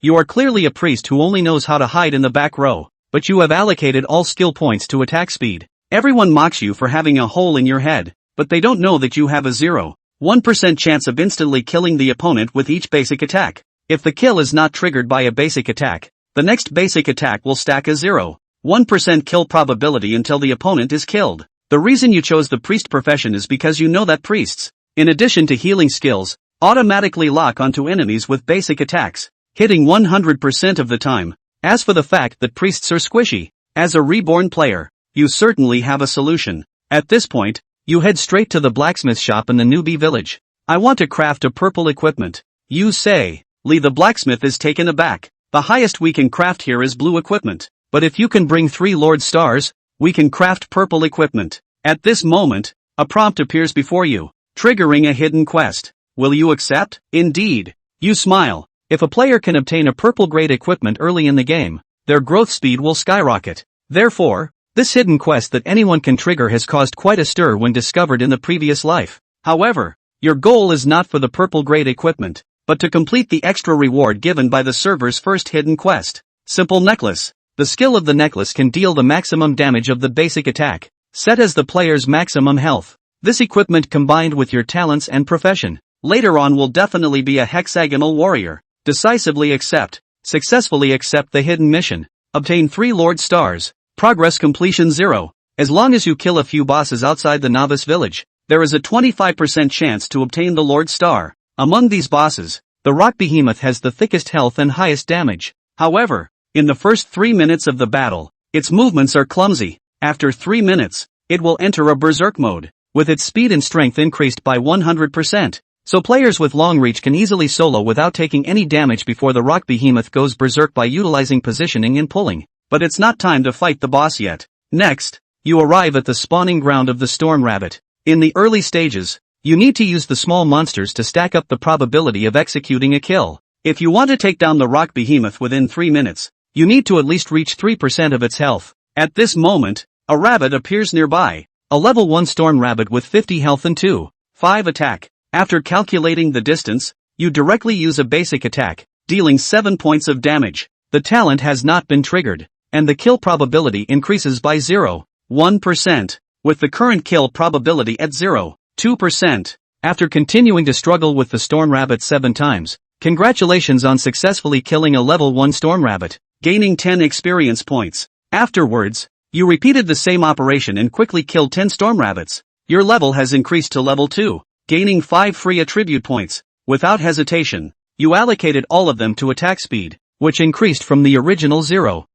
You are clearly a priest who only knows how to hide in the back row, but you have allocated all skill points to attack speed. Everyone mocks you for having a hole in your head, but they don't know that you have a 0.1% chance of instantly killing the opponent with each basic attack. If the kill is not triggered by a basic attack, the next basic attack will stack a 0.1% kill probability until the opponent is killed. The reason you chose the priest profession is because you know that priests, in addition to healing skills, automatically lock onto enemies with basic attacks, hitting 100% of the time. As for the fact that priests are squishy, as a reborn player, you certainly have a solution. At this point, you head straight to the blacksmith shop in the newbie village. I want to craft a purple equipment. You say. Lee the blacksmith is taken aback. The highest we can craft here is blue equipment, but if you can bring 3 Lord Stars, we can craft purple equipment. At this moment, a prompt appears before you, triggering a hidden quest. Will you accept? Indeed. You smile. If a player can obtain a purple grade equipment early in the game, their growth speed will skyrocket. Therefore, this hidden quest that anyone can trigger has caused quite a stir when discovered in the previous life. However, your goal is not for the purple grade equipment, but to complete the extra reward given by the server's first hidden quest. Simple necklace. The skill of the necklace can deal the maximum damage of the basic attack, set as the player's maximum health. This equipment combined with your talents and profession, later on will definitely be a hexagonal warrior. Decisively accept. Successfully accept the hidden mission. Obtain 3 Lord Stars. Progress completion 0. As long as you kill a few bosses outside the novice village, there is a 25% chance to obtain the Lord Star. Among these bosses, the rock behemoth has the thickest health and highest damage. However, in the first 3 minutes of the battle, its movements are clumsy. After 3 minutes, it will enter a berserk mode, with its speed and strength increased by 100%. So players with long reach can easily solo without taking any damage before the rock behemoth goes berserk by utilizing positioning and pulling. But it's not time to fight the boss yet. Next, you arrive at the spawning ground of the storm rabbit. In the early stages, you need to use the small monsters to stack up the probability of executing a kill. If you want to take down the rock behemoth within 3 minutes, you need to at least reach 3% of its health. At this moment, a rabbit appears nearby. A level 1 storm rabbit with 50 health and 2.5 attack. After calculating the distance, you directly use a basic attack, dealing 7 points of damage. The talent has not been triggered, and the kill probability increases by 0.1%, with the current kill probability at 0.2%. After continuing to struggle with the storm rabbit 7 times, congratulations on successfully killing a level 1 storm rabbit, gaining 10 experience points. Afterwards, you repeated the same operation and quickly killed 10 storm rabbits. Your level has increased to level 2. Gaining 5 free attribute points. Without hesitation, you allocated all of them to attack speed, which increased from the original 0.4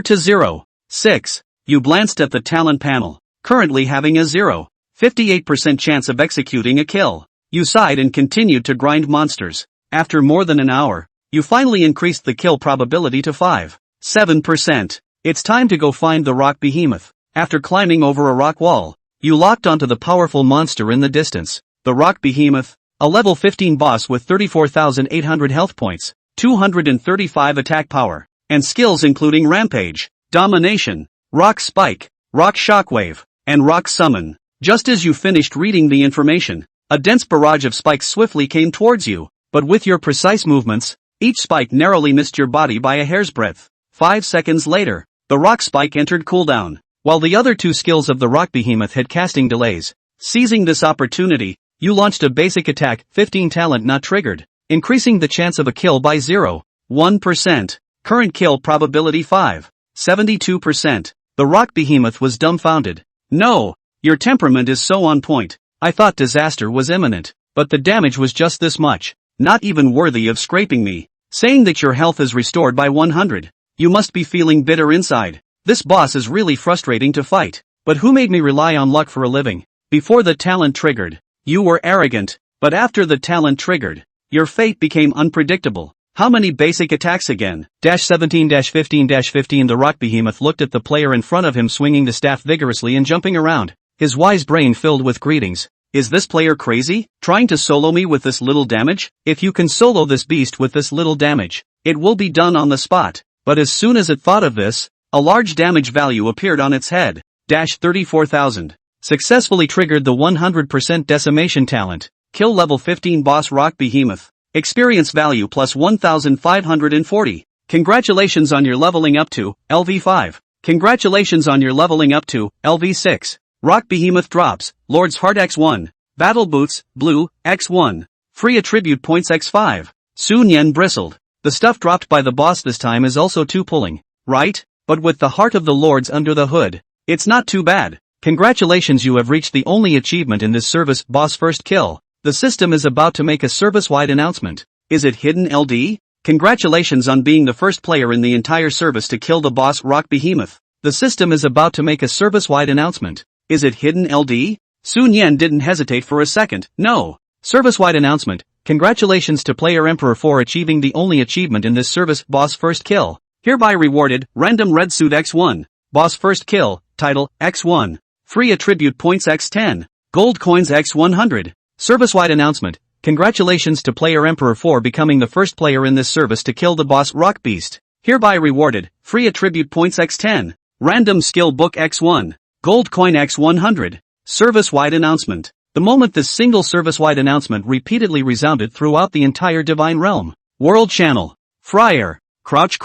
to 0.6. You glanced at the talent panel, currently having a 0.58% chance of executing a kill. You sighed and continued to grind monsters. After more than an hour, you finally increased the kill probability to 5.7%. It's time to go find the rock behemoth. After climbing over a rock wall, you locked onto the powerful monster in the distance. The rock behemoth, a level 15 boss with 34,800 health points, 235 attack power, and skills including rampage, domination, rock spike, rock shockwave, and rock summon. Just as you finished reading the information, a dense barrage of spikes swiftly came towards you, but with your precise movements, each spike narrowly missed your body by a hair's breadth. 5 seconds later, the rock spike entered cooldown, while the other 2 skills of the rock behemoth had casting delays. Seizing this opportunity, you launched a basic attack, 15 talent not triggered, increasing the chance of a kill by 0.1%. Current kill probability 5.72%. The rock behemoth was dumbfounded. No, your temperament is so on point. I thought disaster was imminent, but the damage was just this much. Not even worthy of scraping me. Saying that your health is restored by 100. You must be feeling bitter inside. This boss is really frustrating to fight. But who made me rely on luck for a living? Before the talent triggered, you were arrogant, but after the talent triggered, your fate became unpredictable. How many basic attacks again? 17-15-15. The rock behemoth looked at the player in front of him swinging the staff vigorously and jumping around, his wise brain filled with greetings. Is this player crazy? Trying to solo me with this little damage? If you can solo this beast with this little damage, it will be done on the spot. But as soon as it thought of this, a large damage value appeared on its head. 34,000. Successfully triggered the 100% decimation talent. Kill level 15 boss rock behemoth. Experience value plus 1540. Congratulations on your leveling up to LV5. Congratulations on your leveling up to LV6. Rock Behemoth drops, Lord's Heart X1. Battle Boots, Blue, X1. Free attribute points X5. Sun Yen bristled. The stuff dropped by the boss this time is also too pulling, right? But with the Heart of the Lords under the hood, it's not too bad. Congratulations, you have reached the only achievement in this service, boss first kill. The system is about to make a service-wide announcement. Is it hidden LD? Congratulations on being the first player in the entire service to kill the boss Rock Behemoth. The system is about to make a service-wide announcement. Is it hidden LD? Sun Yen didn't hesitate for a second. No. Service-wide announcement. Congratulations to player Emperor for achieving the only achievement in this service, boss first kill. Hereby rewarded, random red suit X1. Boss first kill, title, X1. Free attribute points X10. Gold coins X100. Service-wide announcement. Congratulations to player Emperor for becoming the first player in this service to kill the boss Rock Beast. Hereby rewarded, free attribute points X10. Random skill book X1. Gold coin X100. Service-wide announcement. The moment this single service-wide announcement repeatedly resounded throughout the entire Divine Realm. World Channel. Friar. Crouch.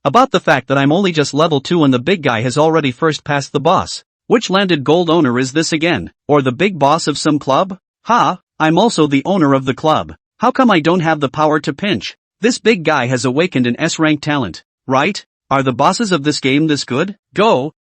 About the fact that I'm only just level 2 and the big guy has already first passed the boss. Which landed gold owner is this again? Or the big boss of some club? Ha, I'm also the owner of the club. How come I don't have the power to pinch? This big guy has awakened an S-rank talent, right? Are the bosses of this game this good? Go.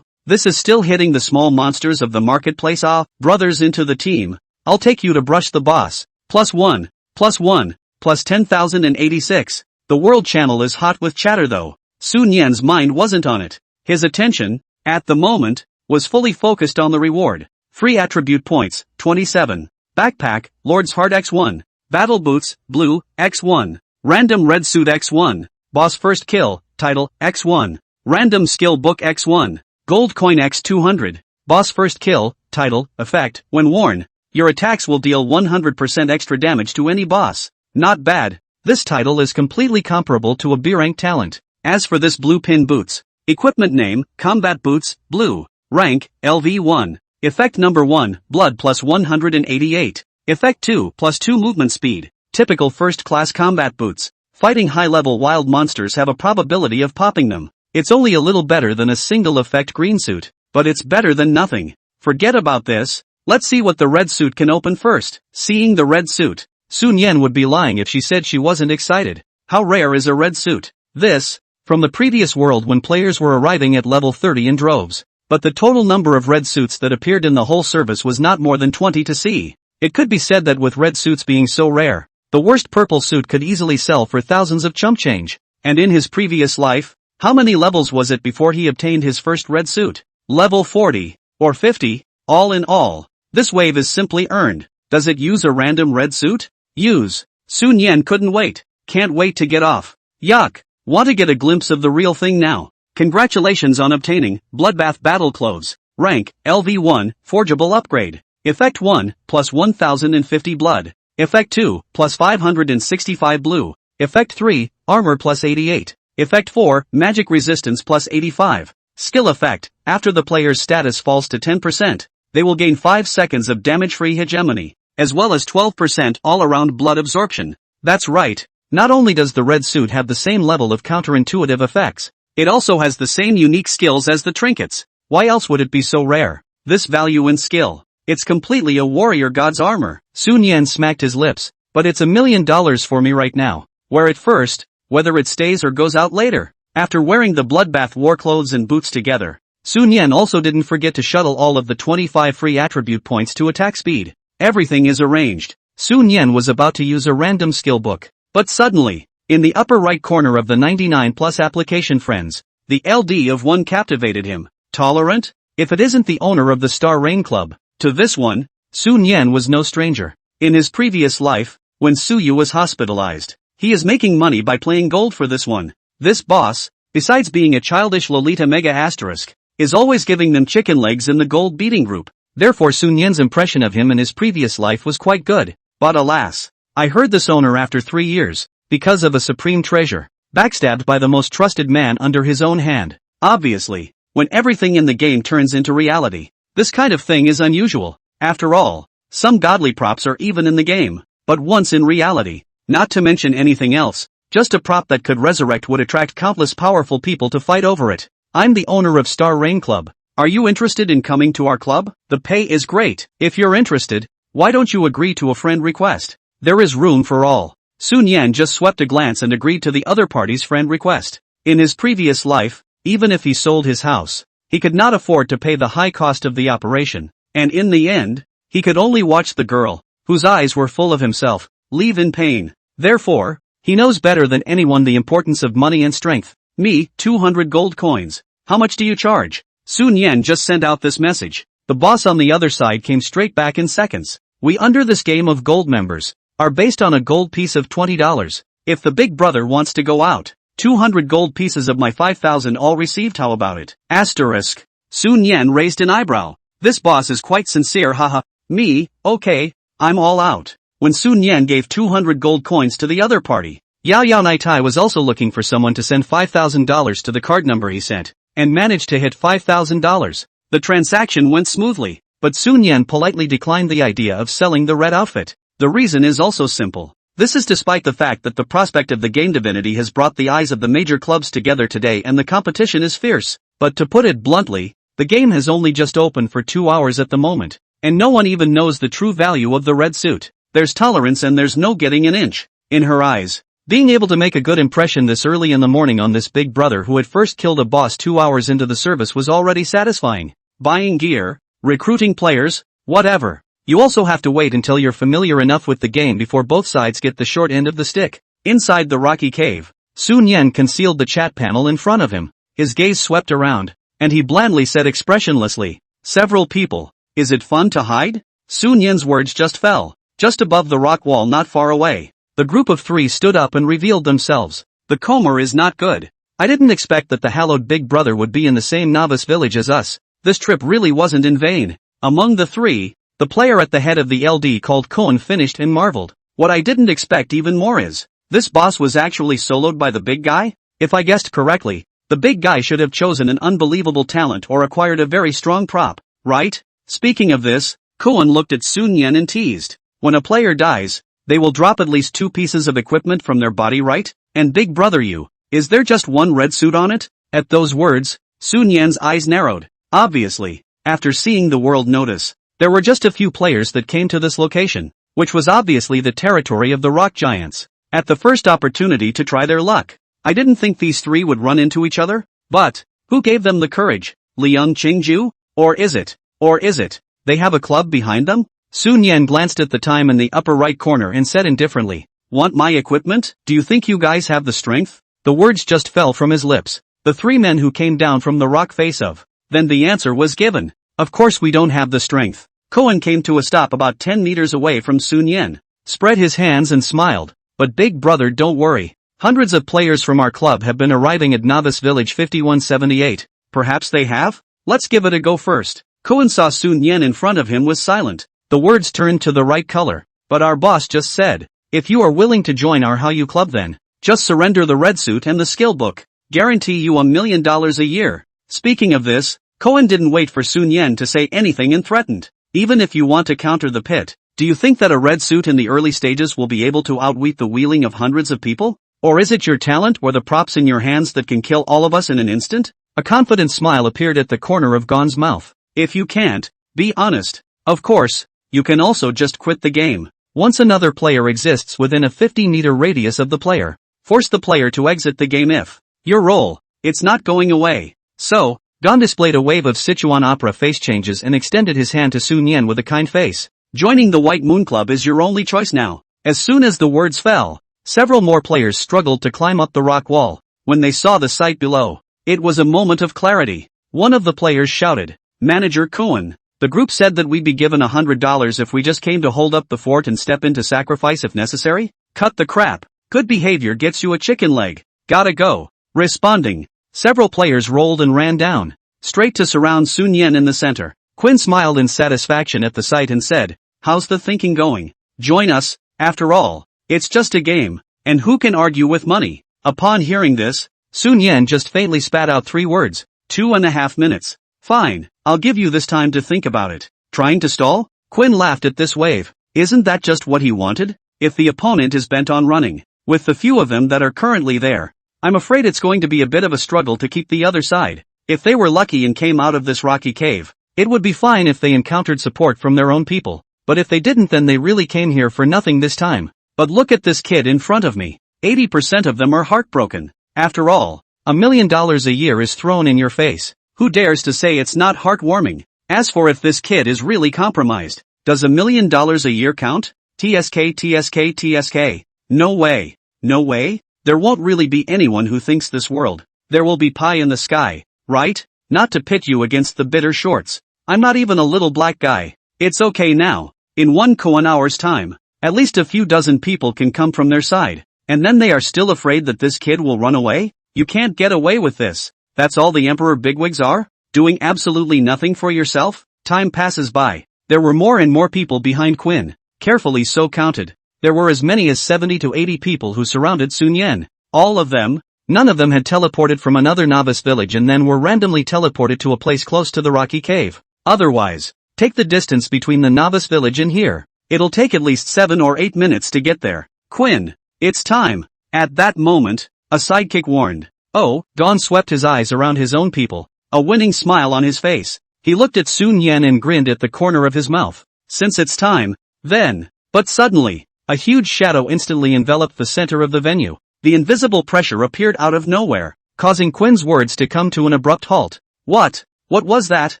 This is still hitting the small monsters of the marketplace. Ah, brothers into the team. I'll take you to brush the boss. +1, plus 10,086. The world channel is hot with chatter though. Sun Yen's mind wasn't on it. His attention, at the moment, was fully focused on the reward. Free attribute points, 27. Backpack, Lord's Heart X1. Battle Boots, Blue, X1. Random Red Suit X1. Boss First Kill, Title, X1. Random Skill Book X1. Gold Coin X200. Boss First Kill, Title, Effect. When worn, your attacks will deal 100% extra damage to any boss. Not bad. This title is completely comparable to a B-rank talent. As for this blue pin boots, equipment name, Combat Boots, Blue. Rank, LV1. Effect number 1, Blood plus 188. Effect 2, plus 2 movement speed. Typical first-class combat boots. Fighting high-level wild monsters have a probability of popping them. It's only a little better than a single effect green suit, but it's better than nothing. Forget about this. Let's see what the red suit can open first. Seeing the red suit. Sun Yen would be lying if she said she wasn't excited. How rare is a red suit? This, from the previous world when players were arriving at level 30 in droves. But the total number of red suits that appeared in the whole service was not more than 20 to see. It could be said that with red suits being so rare, the worst purple suit could easily sell for thousands of chump change. And in his previous life, how many levels was it before he obtained his first red suit? Level 40, or 50, all in all. This wave is simply earned. Does it use a random red suit? Use. Sun Yen couldn't wait. Can't wait to get off. Yuck. Want to get a glimpse of the real thing now. Congratulations on obtaining Bloodbath Battle Clothes. Rank, LV1, Forgeable Upgrade. Effect 1, plus 1050 blood. Effect 2, plus 565 blue. Effect 3, Armor plus 88. Effect 4, Magic Resistance plus 85. Skill effect, after the player's status falls to 10%, they will gain 5 seconds of damage-free hegemony, as well as 12% all-around blood absorption. That's right, not only does the red suit have the same level of counterintuitive effects, it also has the same unique skills as the trinkets. Why else would it be so rare? This value in skill. It's completely a warrior god's armor. Sun Yen smacked his lips. But it's $1 million for me right now. Wear it first, whether it stays or goes out later. After wearing the bloodbath war clothes and boots together, Sun Yen also didn't forget to shuttle all of the 25 free attribute points to attack speed. Everything is arranged. Sun Yen was about to use a random skill book. But suddenly, in the upper right corner of the 99 plus application friends, the LD of one captivated him. Tolerant? If it isn't the owner of the Star Rain Club. To this one, Sun Yen was no stranger. In his previous life, when Suyu was hospitalized, he is making money by playing gold for this one. This boss, besides being a childish Lolita Mega Asterisk, is always giving them chicken legs in the gold beating group. Therefore Sun Yen's impression of him in his previous life was quite good. But alas, I heard this owner after 3 years, because of a supreme treasure, backstabbed by the most trusted man under his own hand. Obviously, when everything in the game turns into reality, this kind of thing is unusual. After all, some godly props are even in the game. but once in reality. Not to mention anything else, just a prop that could resurrect would attract countless powerful people to fight over it. I'm the owner of Star Rain Club. Are you interested in coming to our club? The pay is great. If you're interested, why don't you agree to a friend request? There is room for all. Sun Yan just swept a glance and agreed to the other party's friend request. In his previous life, even if he sold his house, he could not afford to pay the high cost of the operation, and in the end, he could only watch the girl, whose eyes were full of himself, leave in pain. Therefore, he knows better than anyone the importance of money and strength. Me, 200 gold coins. How much do you charge? Sun Yan just sent out this message. The boss on the other side came straight back in seconds. We under this game of gold members are based on a gold piece of $20. If the big brother wants to go out, 200 gold pieces of my 5,000 all received, how about it? Asterisk. Sun Yan raised an eyebrow. This boss is quite sincere, haha. Me, okay, I'm all out. When Sun Yan gave 200 gold coins to the other party, Yao Yao Naitai was also looking for someone to send $5,000 to the card number he sent, and managed to hit $5,000. The transaction went smoothly, but Sun Yan politely declined the idea of selling the red outfit. The reason is also simple. This is despite the fact that the prospect of the game divinity has brought the eyes of the major clubs together today and the competition is fierce. But to put it bluntly, the game has only just opened for 2 hours at the moment, and no one even knows the true value of the red suit. There's tolerance and there's no getting an inch. In her eyes, being able to make a good impression this early in the morning on this big brother who had first killed a boss 2 hours into the service was already satisfying. Buying gear, recruiting players, whatever. You also have to wait until you're familiar enough with the game before both sides get the short end of the stick. Inside the rocky cave, Sun Yan concealed the chat panel in front of him. His gaze swept around, and he blandly said expressionlessly, "Several people. Is it fun to hide?" Sun Yan's words just fell. Just above the rock wall not far away, the group of 3 stood up and revealed themselves. The Comer is not good. I didn't expect that the hallowed big brother would be in the same novice village as us. This trip really wasn't in vain. Among the 3, the player at the head of the LD called Cohen finished and marveled. What I didn't expect even more is, this boss was actually soloed by the big guy? If I guessed correctly, the big guy should have chosen an unbelievable talent or acquired a very strong prop, right? Speaking of this, Cohen looked at Sun Yan and teased. When a player dies, they will drop at least 2 pieces of equipment from their body, right? And big brother is there just one red suit on it? At those words, Sun Yan's eyes narrowed. Obviously, after seeing the world notice, there were just a few players that came to this location, which was obviously the territory of the rock giants. At the first opportunity to try their luck, I didn't think these 3 would run into each other, but, who gave them the courage? Liang Qingju? Or is it, they have a club behind them? Sun Yan glanced at the time in the upper right corner and said indifferently, "Want my equipment? Do you think you guys have the strength?" The words just fell from his lips. The 3 men who came down from the rock face of. Then the answer was given. Of course we don't have the strength. Cohen came to a stop about 10 meters away from Sun Yan, spread his hands and smiled. But big brother, don't worry. Hundreds of players from our club have been arriving at Novice Village 5178. Perhaps they have? Let's give it a go first. Cohen saw Sun Yan in front of him was silent. The words turned to the right color. But our boss just said, if you are willing to join our How You club then, just surrender the red suit and the skill book. Guarantee you $1 million a year. Speaking of this, Cohen didn't wait for Sun Yan to say anything and threatened. Even if you want to counter the pit, do you think that a red suit in the early stages will be able to outwit the wheeling of hundreds of people? Or is it your talent or the props in your hands that can kill all of us in an instant? A confident smile appeared at the corner of Gon's mouth. If you can't, be honest. Of course, you can also just quit the game. Once another player exists within a 50-meter radius of the player, force the player to exit the game if your role, it's not going away. So, Gon displayed a wave of Sichuan opera face changes and extended his hand to Sun Yan with a kind face. Joining the White Moon Club is your only choice now. As soon as the words fell, several more players struggled to climb up the rock wall. When they saw the sight below, it was a moment of clarity. One of the players shouted, "Manager Cohen, the group said that we'd be given $100 if we just came to hold up the fort and step into sacrifice if necessary? Cut the crap. Good behavior gets you a chicken leg. Gotta go." Responding, several players rolled and ran down, straight to surround Sun Yan in the center. Quinn smiled in satisfaction at the sight and said, "How's the thinking going? Join us, after all, it's just a game, and who can argue with money?" Upon hearing this, Sun Yan just faintly spat out 3 words, 2.5 minutes. "Fine, I'll give you this time to think about it." Trying to stall? Quinn laughed at this wave. Isn't that just what he wanted? if the opponent is bent on running. With the few of them that are currently there, I'm afraid it's going to be a bit of a struggle to keep the other side. If they were lucky and came out of this rocky cave, it would be fine if they encountered support from their own people, but if they didn't then they really came here for nothing this time. But look at this kid in front of me. 80% of them are heartbroken. After all, $1 million a year is thrown in your face. Who dares to say it's not heartwarming? As for if this kid is really compromised, does $1 million a year count? TSK TSK TSK. No way. No way? There won't really be anyone who thinks this world. There will be pie in the sky, right? Not to pit you against the bitter shorts. I'm not even a little black guy. It's okay now. In 1 hour's time, at least a few dozen people can come from their side. And then they are still afraid that this kid will run away? You can't get away with this. That's all the emperor bigwigs are? Doing absolutely nothing for yourself? Time passes by. There were more and more people behind Quinn. Carefully so counted. There were as many as 70 to 80 people who surrounded Sun Yan. All of them? None of them had teleported from another novice village and then were randomly teleported to a place close to the rocky cave. Otherwise, take the distance between the novice village and here. It'll take at least 7 or 8 minutes to get there. Quinn, it's time. At that moment, a sidekick warned. Oh, Dawn swept his eyes around his own people, a winning smile on his face. He looked at Sun Yan and grinned at the corner of his mouth. Since it's time, then. But suddenly, a huge shadow instantly enveloped the center of the venue. The invisible pressure appeared out of nowhere, causing Quinn's words to come to an abrupt halt. What? What was that?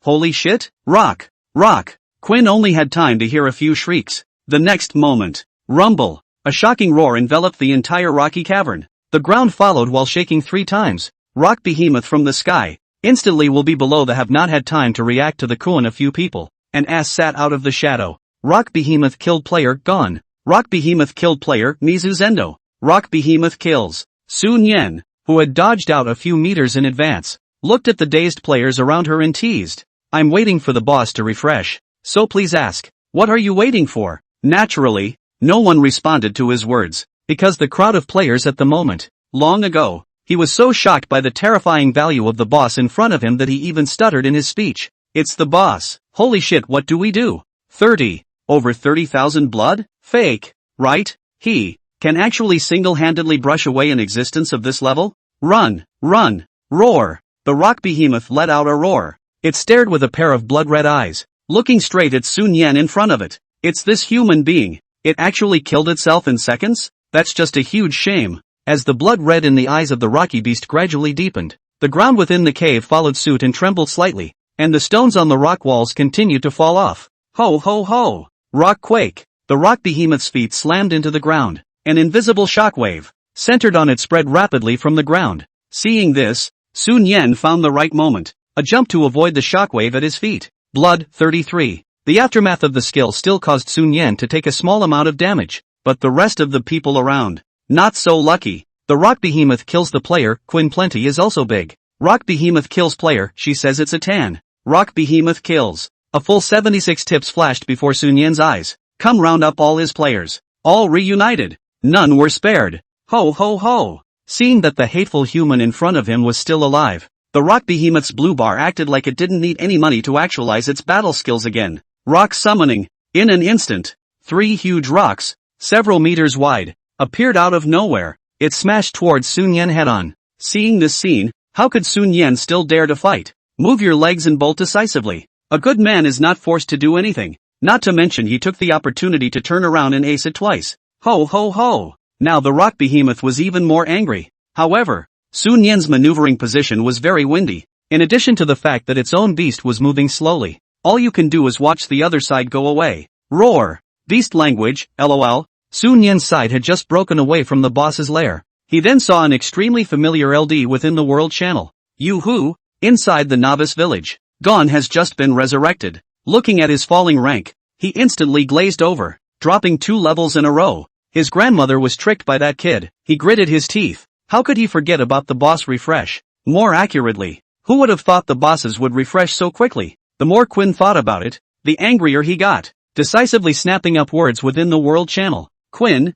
Holy shit? Rock! Rock! Quinn only had time to hear a few shrieks. The next moment, rumble! A shocking roar enveloped the entire rocky cavern. The ground followed while shaking 3 times. Rock behemoth from the sky. Instantly will be below the have not had time to react to the Kuan a few people. An ass sat out of the shadow. Rock behemoth killed player gone. Rock behemoth killed player Mizu Zendo. Rock behemoth kills. Sun Yan, who had dodged out a few meters in advance, looked at the dazed players around her and teased. I'm waiting for the boss to refresh. So please ask, what are you waiting for? Naturally, no one responded to his words, because the crowd of players at the moment, long ago, he was so shocked by the terrifying value of the boss in front of him that he even stuttered in his speech. It's the boss. Holy shit, what do we do? 30. Over 30,000 blood? Fake. Right? He can actually single-handedly brush away an existence of this level? Run! Run! Roar! The rock behemoth let out a roar. It stared with a pair of blood-red eyes, looking straight at Sun Yan in front of it. It's this human being. It actually killed itself in seconds? That's just a huge shame. As the blood red in the eyes of the rocky beast gradually deepened, the ground within the cave followed suit and trembled slightly, and the stones on the rock walls continued to fall off. Ho ho ho! Rock quake! The rock behemoth's feet slammed into the ground. An invisible shockwave, centered on it, spread rapidly from the ground. Seeing this, Sun Yan found the right moment, a jump to avoid the shockwave at his feet. Blood, 33. The aftermath of the skill still caused Sun Yan to take a small amount of damage, but the rest of the people around, not so lucky. The rock behemoth kills the player, Quinn Plenty is also big. Rock behemoth kills player, she says it's a tan. Rock behemoth kills. A full 76 tips flashed before Sun Yan's eyes. Come round up all his players. All reunited. None were spared. Ho ho ho. Seeing that the hateful human in front of him was still alive, the rock behemoth's blue bar acted like it didn't need any money to actualize its battle skills again. Rock summoning. In an instant, 3 huge rocks, several meters wide, appeared out of nowhere. It smashed towards Sun Yan head-on. Seeing this scene, how could Sun Yan still dare to fight? Move your legs and bolt decisively. A good man is not forced to do anything. Not to mention he took the opportunity to turn around and ace it twice. Ho ho ho! Now the rock behemoth was even more angry. However, Sun Yan's maneuvering position was very windy. In addition to the fact that its own beast was moving slowly, all you can do is watch the other side go away. Roar! Beast language, lol. Sun Yan's side had just broken away from the boss's lair. He then saw an extremely familiar LD within the world channel. Yoo-hoo! Inside the novice village, Dawn has just been resurrected. Looking at his falling rank, he instantly glazed over, dropping 2 levels in a row. His grandmother was tricked by that kid. He gritted his teeth. How could he forget about the boss refresh? More accurately, who would have thought the bosses would refresh so quickly? The more Quinn thought about it, the angrier he got, decisively snapping up words within the world channel. Quinn,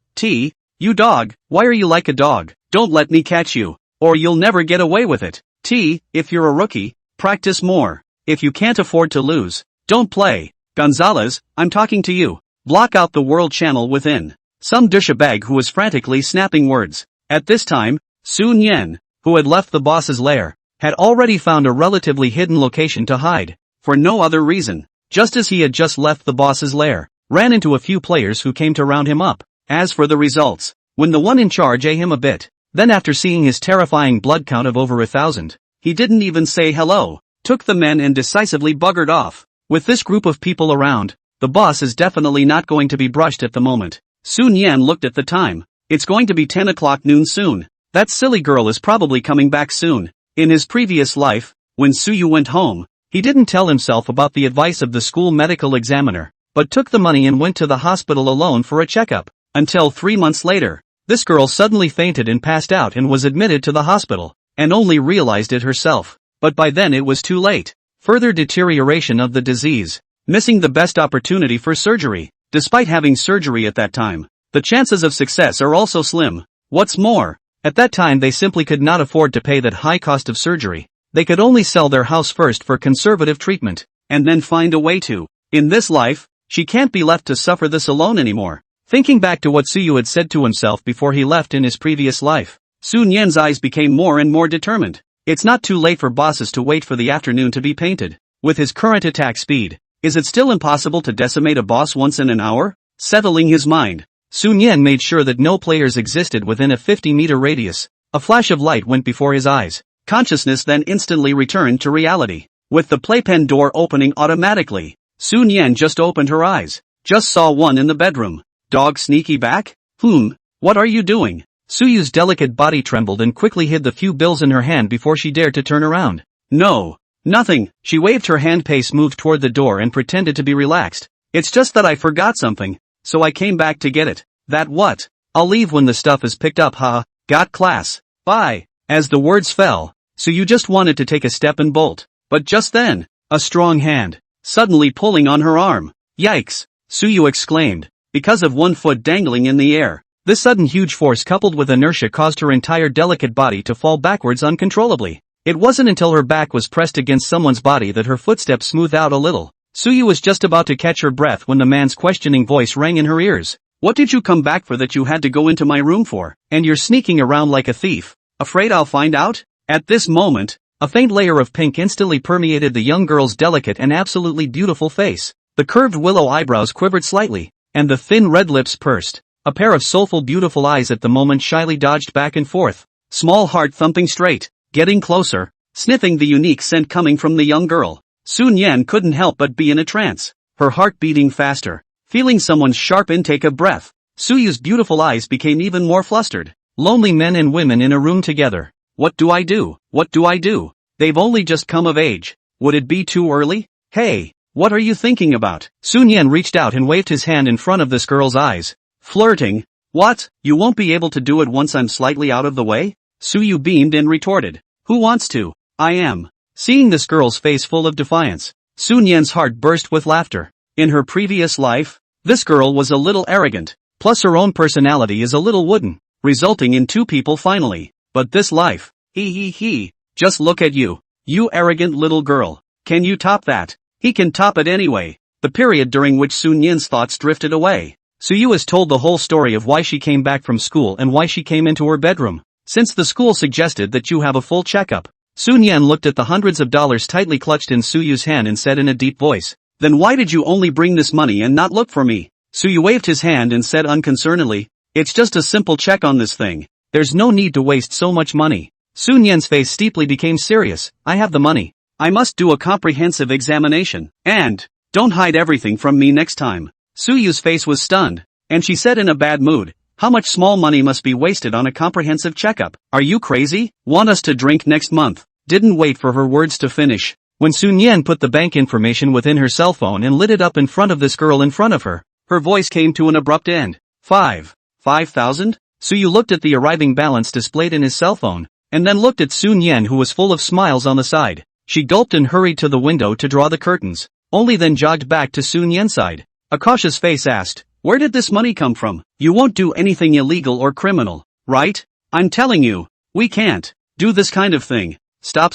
you dog, why are you like a dog? Don't let me catch you, or you'll never get away with it. If you're a rookie, practice more. If you can't afford to lose, don't play. Gonzalez, I'm talking to you. Block out the world channel within. some douchebag who was frantically snapping words. At this time, Sun Yan, who had left the boss's lair, had already found a relatively hidden location to hide, for no other reason. Just as he had just left the boss's lair, ran into a few players who came to round him up. As for the results, when the one in charge ate him a bit, then after seeing his terrifying blood count of over 1,000, he didn't even say hello, took the men and decisively buggered off. With this group of people around, the boss is definitely not going to be brushed at the moment. Sun Yan looked at the time. It's going to be 10 o'clock noon soon. That silly girl is probably coming back soon. In his previous life, when Suyu went home, he didn't tell himself about the advice of the school medical examiner, but took the money and went to the hospital alone for a checkup. Until 3 months later, this girl suddenly fainted and passed out and was admitted to the hospital, and only realized it herself. But by then it was too late. Further deterioration of the disease, missing the best opportunity for surgery. Despite having surgery at that time, the chances of success are also slim. What's more, at that time they simply could not afford to pay that high cost of surgery. They could only sell their house first for conservative treatment, and then find a way to. In this life, she can't be left to suffer this alone anymore. Thinking back to what Suyu had said to himself before he left in his previous life, Sun Yan's eyes became more and more determined. It's not too late for bosses to wait for the afternoon to be painted. With his current attack speed, is it still impossible to decimate a boss once in an hour? Settling his mind, Sun Yan made sure that no players existed within a 50-meter radius. A flash of light went before his eyes. Consciousness then instantly returned to reality. With the playpen door opening automatically, Sun Yan just opened her eyes. Just saw one in the bedroom. Dog sneaky back? What are you doing? Suyu's delicate body trembled and quickly hid the few bills in her hand before she dared to turn around. No, nothing. She waved her hand, pace moved toward the door and pretended to be relaxed. It's just that I forgot something, so I came back to get it. That what? I'll leave when the stuff is picked up, huh? Got class. Bye. As the words fell, Suyu just wanted to take a step and bolt. But just then, a strong hand, suddenly pulling on her arm. Yikes! Suyu exclaimed, because of one foot dangling in the air. This sudden huge force coupled with inertia caused her entire delicate body to fall backwards uncontrollably. It wasn't until her back was pressed against someone's body that her footsteps smoothed out a little. Suyu was just about to catch her breath when the man's questioning voice rang in her ears. What did you come back for that you had to go into my room for? And you're sneaking around like a thief. Afraid I'll find out? At this moment, a faint layer of pink instantly permeated the young girl's delicate and absolutely beautiful face. The curved willow eyebrows quivered slightly, and the thin red lips pursed. A pair of soulful beautiful eyes at the moment shyly dodged back and forth. Small heart thumping straight, getting closer, sniffing the unique scent coming from the young girl. Sun Yan couldn't help but be in a trance, her heart beating faster, feeling someone's sharp intake of breath. Suyu's beautiful eyes became even more flustered. Lonely men and women in a room together. What do I do? What do I do? They've only just come of age. Would it be too early? Hey, what are you thinking about? Sun Yan reached out and waved his hand in front of this girl's eyes. Flirting? What? You won't be able to do it once I'm slightly out of the way? Suyu beamed and retorted. Who wants to? I am. Seeing this girl's face full of defiance, Sun Yan's heart burst with laughter. In her previous life, this girl was a little arrogant, plus her own personality is a little wooden, resulting in two people finally. But this life, just look at you. You arrogant little girl. Can you top that? He can top it anyway. The period during which Sun Yan's thoughts drifted away. Suyu has told the whole story of why she came back from school and why she came into her bedroom. Since the school suggested that you have a full checkup, Sun Yan looked at the hundreds of dollars tightly clutched in Suyu's hand and said in a deep voice, then why did you only bring this money and not look for me? Suyu waved his hand and said unconcernedly, it's just a simple check on this thing. There's no need to waste so much money. Sun Yan's face steeply became serious. I have the money. I must do a comprehensive examination. And, don't hide everything from me next time. Suyu's face was stunned, and she said in a bad mood, how much small money must be wasted on a comprehensive checkup? Are you crazy? Want us to drink next month? Didn't wait for her words to finish. When Sun Yan put the bank information within her cell phone and lit it up in front of this girl in front of her, her voice came to an abrupt end. 5,000? Suyu looked at the arriving balance displayed in his cell phone, and then looked at Sun Yan who was full of smiles on the side. She gulped and hurried to the window to draw the curtains, only then jogged back to Sun Yan's side. A cautious face asked, where did this money come from? You won't do anything illegal or criminal, right? I'm telling you, we can't do this kind of thing. Stop.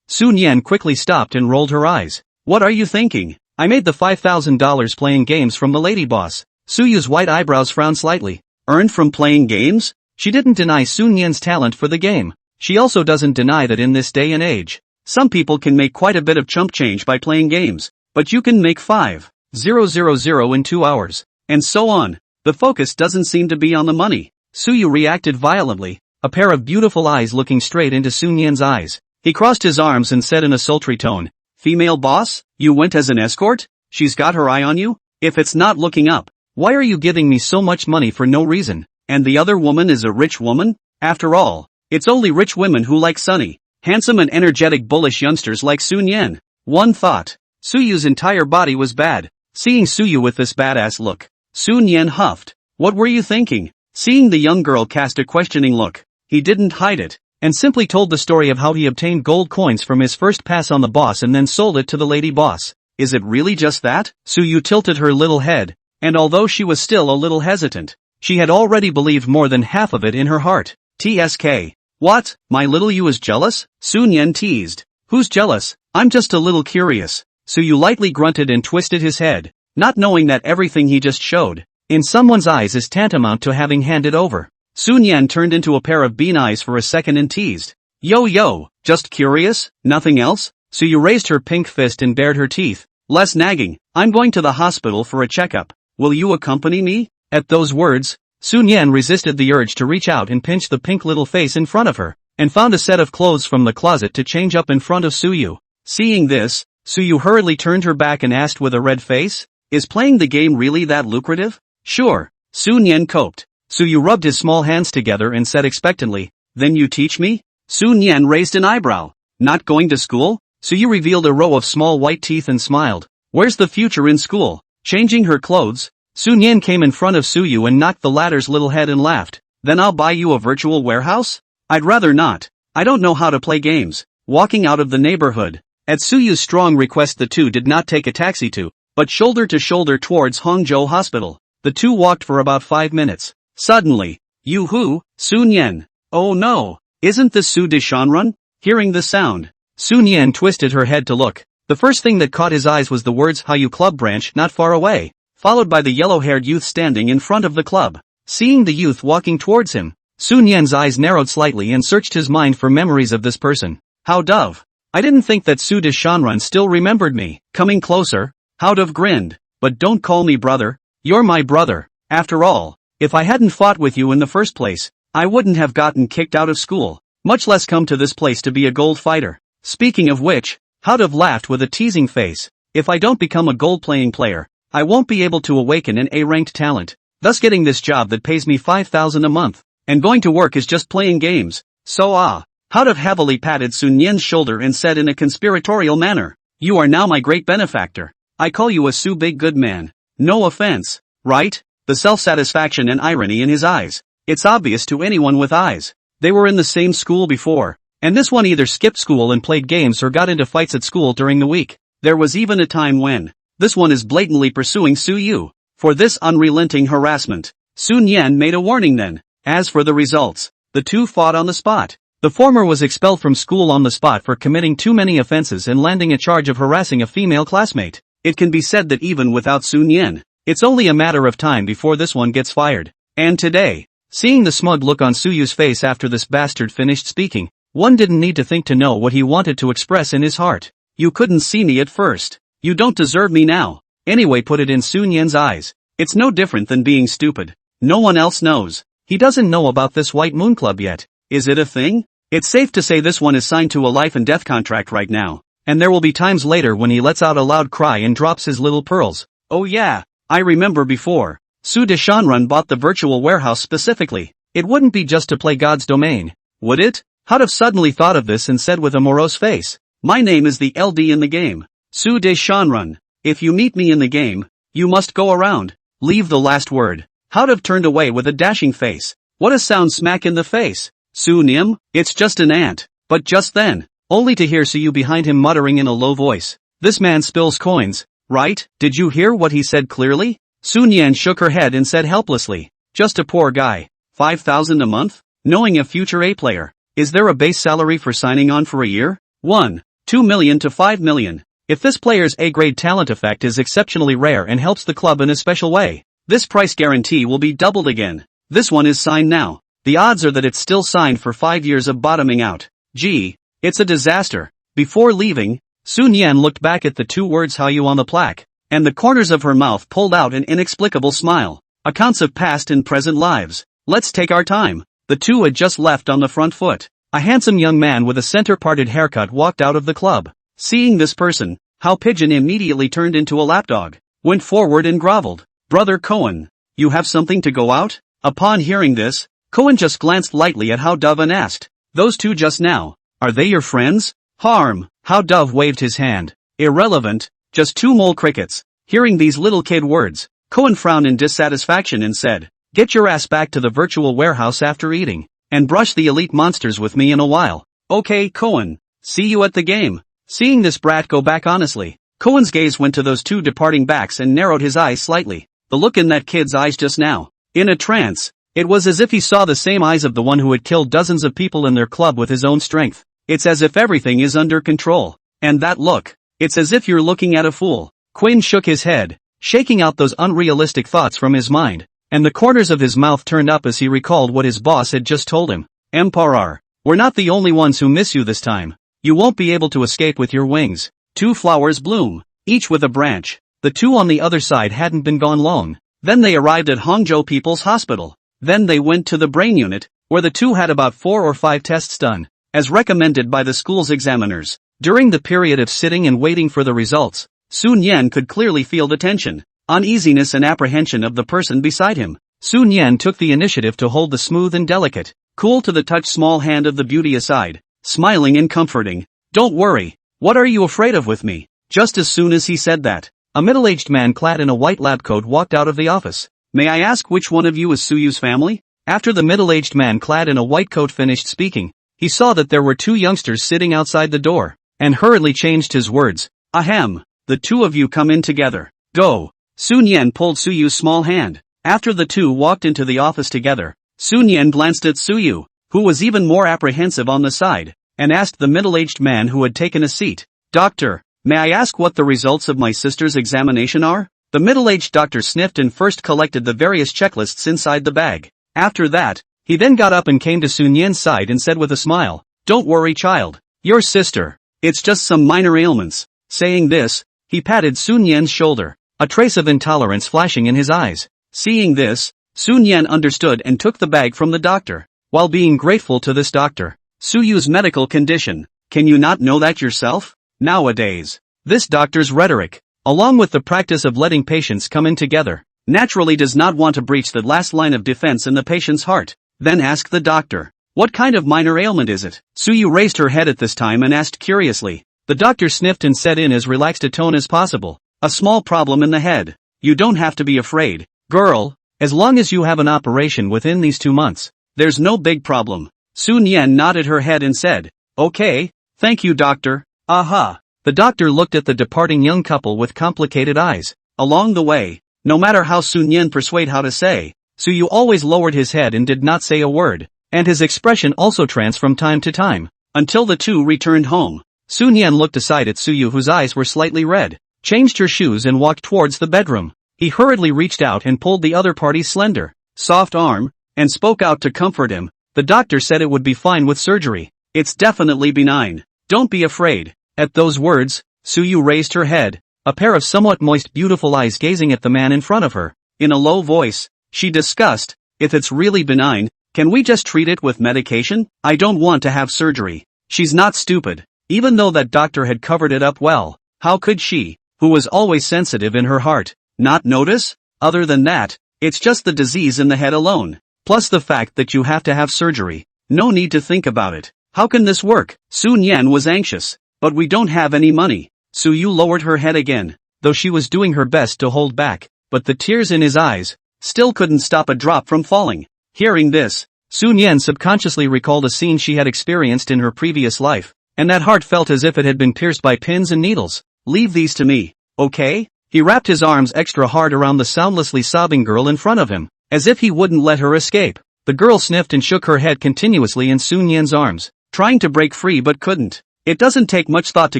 Sun Yan quickly stopped and rolled her eyes. What are you thinking? I made the $5,000 playing games from the lady boss. Suyu's white eyebrows frowned slightly. Earned from playing games? She didn't deny Sun Yan's talent for the game. She also doesn't deny that in this day and age, some people can make quite a bit of chump change by playing games, but you can make 5,000 in 2 hours, and so on. The focus doesn't seem to be on the money. Suyu reacted violently, a pair of beautiful eyes looking straight into Sun Yan's eyes. He crossed his arms and said in a sultry tone, "Female boss, you went as an escort? She's got her eye on you? If it's not looking up, why are you giving me so much money for no reason? And the other woman is a rich woman? After all, it's only rich women who like sunny, handsome and energetic bullish youngsters like Sun Yan." One thought. Suyu's entire body was bad. Seeing Suyu with this badass look, Sun Yan huffed. "What were you thinking?" Seeing the young girl cast a questioning look, he didn't hide it, and simply told the story of how he obtained gold coins from his first pass on the boss and then sold it to the lady boss. "Is it really just that?" Suyu tilted her little head, and although she was still a little hesitant, she had already believed more than half of it in her heart. "TSK. What, my little you is jealous?" Sun Yan teased. "Who's jealous? I'm just a little curious." Suyu lightly grunted and twisted his head, not knowing that everything he just showed in someone's eyes is tantamount to having handed over. Sun Yan turned into a pair of bean eyes for a second and teased. Yo, just curious, nothing else?" Suyu raised her pink fist and bared her teeth. "Less nagging, I'm going to the hospital for a checkup. Will you accompany me?" At those words, Sun Yan resisted the urge to reach out and pinch the pink little face in front of her, and found a set of clothes from the closet to change up in front of Suyu. Seeing this, Suyu hurriedly turned her back and asked with a red face, "Is playing the game really that lucrative?" "Sure," Sun Yan coped. Suyu rubbed his small hands together and said expectantly, "Then you teach me?" Sun Yan raised an eyebrow. "Not going to school?" Suyu revealed a row of small white teeth and smiled. "Where's the future in school?" Changing her clothes, Sun Yan came in front of Suyu and knocked the latter's little head and laughed. "Then I'll buy you a virtual warehouse?" "I'd rather not. I don't know how to play games." Walking out of the neighborhood, at Suyu's strong request the two did not take a taxi but shoulder to shoulder towards Hangzhou Hospital. The two walked for about 5 minutes. Suddenly, "Yoo-hoo, Sun Yan. Oh no, isn't this Su de Shanrun?" Hearing the sound, Sun Yan twisted her head to look. The first thing that caught his eyes was the words "Hayu Club Branch" not far away, followed by the yellow-haired youth standing in front of the club. Seeing the youth walking towards him, Sun Yan's eyes narrowed slightly and searched his mind for memories of this person. How Dove. I didn't think that Su de Shanrun still remembered me. Coming closer, How Dove grinned. "But don't call me brother. You're my brother. After all, if I hadn't fought with you in the first place, I wouldn't have gotten kicked out of school, much less come to this place to be a gold fighter." Speaking of which, How Dove laughed with a teasing face. "If I don't become a gold-playing player, I won't be able to awaken an A-ranked talent, thus getting this job that pays me 5,000 a month, and going to work is just playing games. So How Dove heavily patted Sun Yan's shoulder and said in a conspiratorial manner, "You are now my great benefactor. I call you a Su big good man. No offense, right?" The self-satisfaction and irony in his eyes. It's obvious to anyone with eyes. They were in the same school before, and this one either skipped school and played games or got into fights at school during the week. There was even a time when this one is blatantly pursuing Suyu for this unrelenting harassment. Sun Yan made a warning then. As for the results, the two fought on the spot. The former was expelled from school on the spot for committing too many offenses and landing a charge of harassing a female classmate. It can be said that even without Sun Yan, it's only a matter of time before this one gets fired. And today, seeing the smug look on Suyu's face after this bastard finished speaking, one didn't need to think to know what he wanted to express in his heart. "You couldn't see me at first. You don't deserve me now." Anyway, put it in Sun Yan's eyes. It's no different than being stupid. No one else knows. He doesn't know about this White Moon Club yet. Is it a thing? It's safe to say this one is signed to a life and death contract right now. And there will be times later when he lets out a loud cry and drops his little pearls. "Oh yeah, I remember before. Su de Shanrun bought the virtual warehouse specifically. It wouldn't be just to play God's domain, would it?" How Dove suddenly thought of this and said with a morose face, "My name is the LD in the game. Su de Shanrun. If you meet me in the game, you must go around. Leave the last word." How Dove turned away with a dashing face. What a sound smack in the face. "Su Nim, it's just an ant." But just then, only to hear Suyu behind him muttering in a low voice, "This man spills coins, right? Did you hear what he said clearly?" Sun Yan shook her head and said helplessly, "Just a poor guy. 5,000 a month? Knowing a future A player. Is there a base salary for signing on for a year? 1.2 million to 5 million. If this player's A-grade talent effect is exceptionally rare and helps the club in a special way, This price guarantee will be doubled again. This one is signed now. The odds are that it's still signed for 5 years of bottoming out. Gee, it's a disaster. Before leaving, Sun Yan looked back at the 2 words How you on the plaque, and the corners of her mouth pulled out an inexplicable smile. Accounts of past and present lives. Let's take our time. The 2 had just left on the front foot. A handsome young man with a center-parted haircut walked out of the club. Seeing this person, How Pigeon immediately turned into a lapdog, went forward and groveled. Brother Cohen, you have something to go out? Upon hearing this, Cohen just glanced lightly at How Dove and asked, those 2 just now, are they your friends? Harm. How Dove waved his hand. Irrelevant, just 2 mole crickets. Hearing these little kid words, Cohen frowned in dissatisfaction and said, get your ass back to the virtual warehouse after eating, and brush the elite monsters with me in a while. Okay, Cohen. See you at the game. Seeing this brat go back honestly, Cohen's gaze went to those 2 departing backs and narrowed his eyes slightly. The look in that kid's eyes just now. In a trance. It was as if he saw the same eyes of the one who had killed dozens of people in their club with his own strength. It's as if everything is under control. And that look. It's as if you're looking at a fool. Quinn shook his head, shaking out those unrealistic thoughts from his mind, and the corners of his mouth turned up as he recalled what his boss had just told him. Emperor, we're not the only ones who miss you this time. You won't be able to escape with your wings. 2 flowers bloom, each with a branch. The 2 on the other side hadn't been gone long. Then they arrived at Hangzhou People's Hospital. Then they went to the brain unit, where the 2 had about 4 or 5 tests done, as recommended by the school's examiners. During the period of sitting and waiting for the results, Sun Yan could clearly feel the tension, uneasiness and apprehension of the person beside him. Sun Yan took the initiative to hold the smooth and delicate, cool to the touch small hand of the beauty aside, smiling and comforting. Don't worry, what are you afraid of with me? Just as soon as he said that, a middle-aged man clad in a white lab coat walked out of the office. May I ask which one of you is Suyu's family? After the middle-aged man clad in a white coat finished speaking, he saw that there were 2 youngsters sitting outside the door, and hurriedly changed his words. Ahem, the 2 of you come in together. Go. Sun Yan pulled Suyu's small hand. After the 2 walked into the office together, Sun Yan glanced at Suyu, who was even more apprehensive on the side, and asked the middle-aged man who had taken a seat, Doctor, may I ask what the results of my sister's examination are? The middle-aged doctor sniffed and first collected the various checklists inside the bag. After that, he then got up and came to Sun Yan's side and said with a smile, Don't worry, child. Your sister. It's just some minor ailments. Saying this, he patted Sun Yan's shoulder, a trace of intolerance flashing in his eyes. Seeing this, Sun Yan understood and took the bag from the doctor. While being grateful to this doctor, Suyu's medical condition, can you not know that yourself? Nowadays, this doctor's rhetoric, along with the practice of letting patients come in together, naturally does not want to breach the last line of defense in the patient's heart. Then ask the doctor, what kind of minor ailment is it? Suyu raised her head at this time and asked curiously. The doctor sniffed and said in as relaxed a tone as possible, a small problem in the head. You don't have to be afraid, girl, as long as you have an operation within these 2 months, there's no big problem. Sun Yan nodded her head and said, okay, thank you doctor. Aha. The doctor looked at the departing young couple with complicated eyes. Along the way, no matter how Sun Yan persuade how to say, Suyu always lowered his head and did not say a word, and his expression also tranced from time to time, until the 2 returned home. Sun Yan looked aside at Suyu whose eyes were slightly red, changed her shoes and walked towards the bedroom. He hurriedly reached out and pulled the other party's slender, soft arm, and spoke out to comfort him. The doctor said it would be fine with surgery. It's definitely benign. Don't be afraid. At those words, Suyu raised her head, a pair of somewhat moist beautiful eyes gazing at the man in front of her. In a low voice, she discussed, if it's really benign, can we just treat it with medication? I don't want to have surgery. She's not stupid. Even though that doctor had covered it up well, how could she, who was always sensitive in her heart, not notice? Other than that, it's just the disease in the head alone, plus the fact that you have to have surgery. No need to think about it. How can this work? Sun Yan was anxious. But we don't have any money. Suyu lowered her head again, though she was doing her best to hold back, but the tears in his eyes still couldn't stop a drop from falling. Hearing this, Sun Yan subconsciously recalled a scene she had experienced in her previous life, and that heart felt as if it had been pierced by pins and needles. Leave these to me, okay? He wrapped his arms extra hard around the soundlessly sobbing girl in front of him, as if he wouldn't let her escape. The girl sniffed and shook her head continuously in Sun Yan's arms, trying to break free but couldn't. It doesn't take much thought to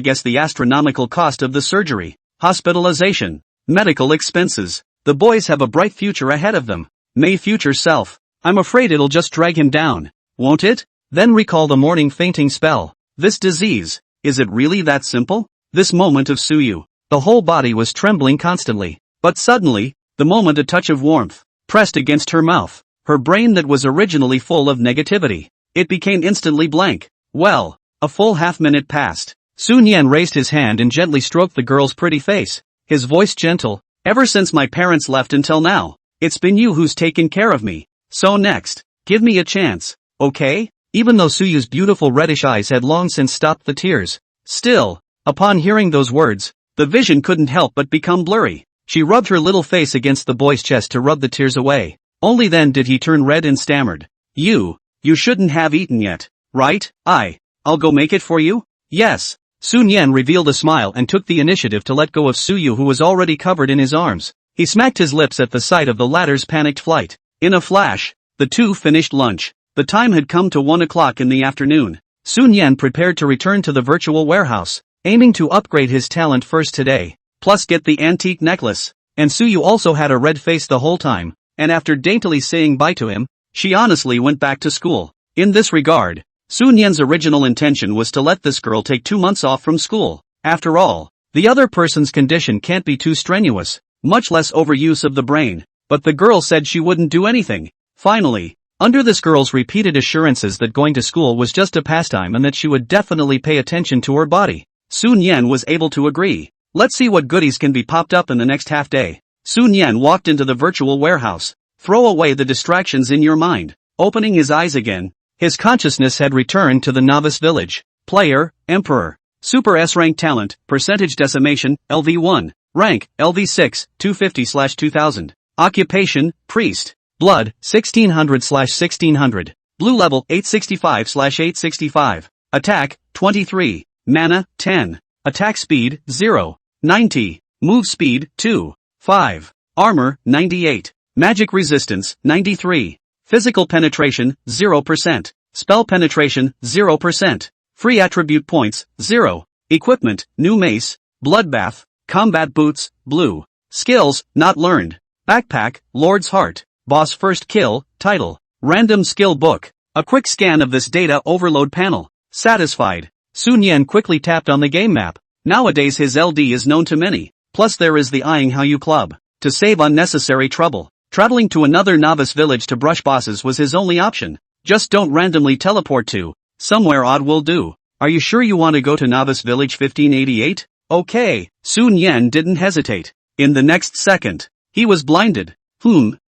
guess the astronomical cost of the surgery, hospitalization, medical expenses. The boys have a bright future ahead of them. May future self. I'm afraid it'll just drag him down. Won't it? Then recall the morning fainting spell. This disease. Is it really that simple? This moment of Suyu. The whole body was trembling constantly. But suddenly, the moment a touch of warmth pressed against her mouth. Her brain that was originally full of negativity. It became instantly blank. Well, a full half-minute passed. Sun Yan raised his hand and gently stroked the girl's pretty face. His voice gentle. Ever since my parents left until now, it's been you who's taken care of me. So next, give me a chance, okay? Even though Suyu's beautiful reddish eyes had long since stopped the tears. Still, upon hearing those words, the vision couldn't help but become blurry. She rubbed her little face against the boy's chest to rub the tears away. Only then did he turn red and stammered. You shouldn't have eaten yet, right? I'll go make it for you? Yes. Sun Yan revealed a smile and took the initiative to let go of Suyu, who was already covered in his arms. He smacked his lips at the sight of the latter's panicked flight. In a flash, the two finished lunch. The time had come to 1 o'clock in the afternoon. Sun Yan prepared to return to the virtual warehouse, aiming to upgrade his talent first today, plus get the antique necklace. And Suyu also had a red face the whole time. And after daintily saying bye to him, she honestly went back to school. In this regard, Sun Yan's original intention was to let this girl take 2 months off from school. After all, the other person's condition can't be too strenuous, much less overuse of the brain. But the girl said she wouldn't do anything. Finally, under this girl's repeated assurances that going to school was just a pastime and that she would definitely pay attention to her body, Sun Yan was able to agree. Let's see what goodies can be popped up in the next half day. Sun Yan walked into the virtual warehouse. Throw away the distractions in your mind. Opening his eyes again, his consciousness had returned to the novice village. Player, Emperor. Super S-rank talent, percentage decimation, LV1. Rank, LV6, 250/2000. Occupation, Priest. Blood, 1600/1600. Blue level, 865/865. Attack, 23. Mana, 10. Attack speed, 0. 90. Move speed, 2. 5. Armor, 98. Magic resistance, 93. Physical penetration, 0%. Spell penetration, 0%. Free attribute points, 0. Equipment, new mace, bloodbath, combat boots, blue. Skills, not learned. Backpack, Lord's Heart. Boss first kill, title. Random skill book. A quick scan of this data overload panel. Satisfied. Sun Yan quickly tapped on the game map. Nowadays his LD is known to many. Plus there is the Eyeing How You Club. To save unnecessary trouble, traveling to another novice village to brush bosses was his only option. Just don't randomly teleport to somewhere odd will do. Are you sure you want to go to Novice Village 1588? Okay. Sun Yan didn't hesitate. In the next second, he was blinded.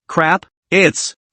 Crap,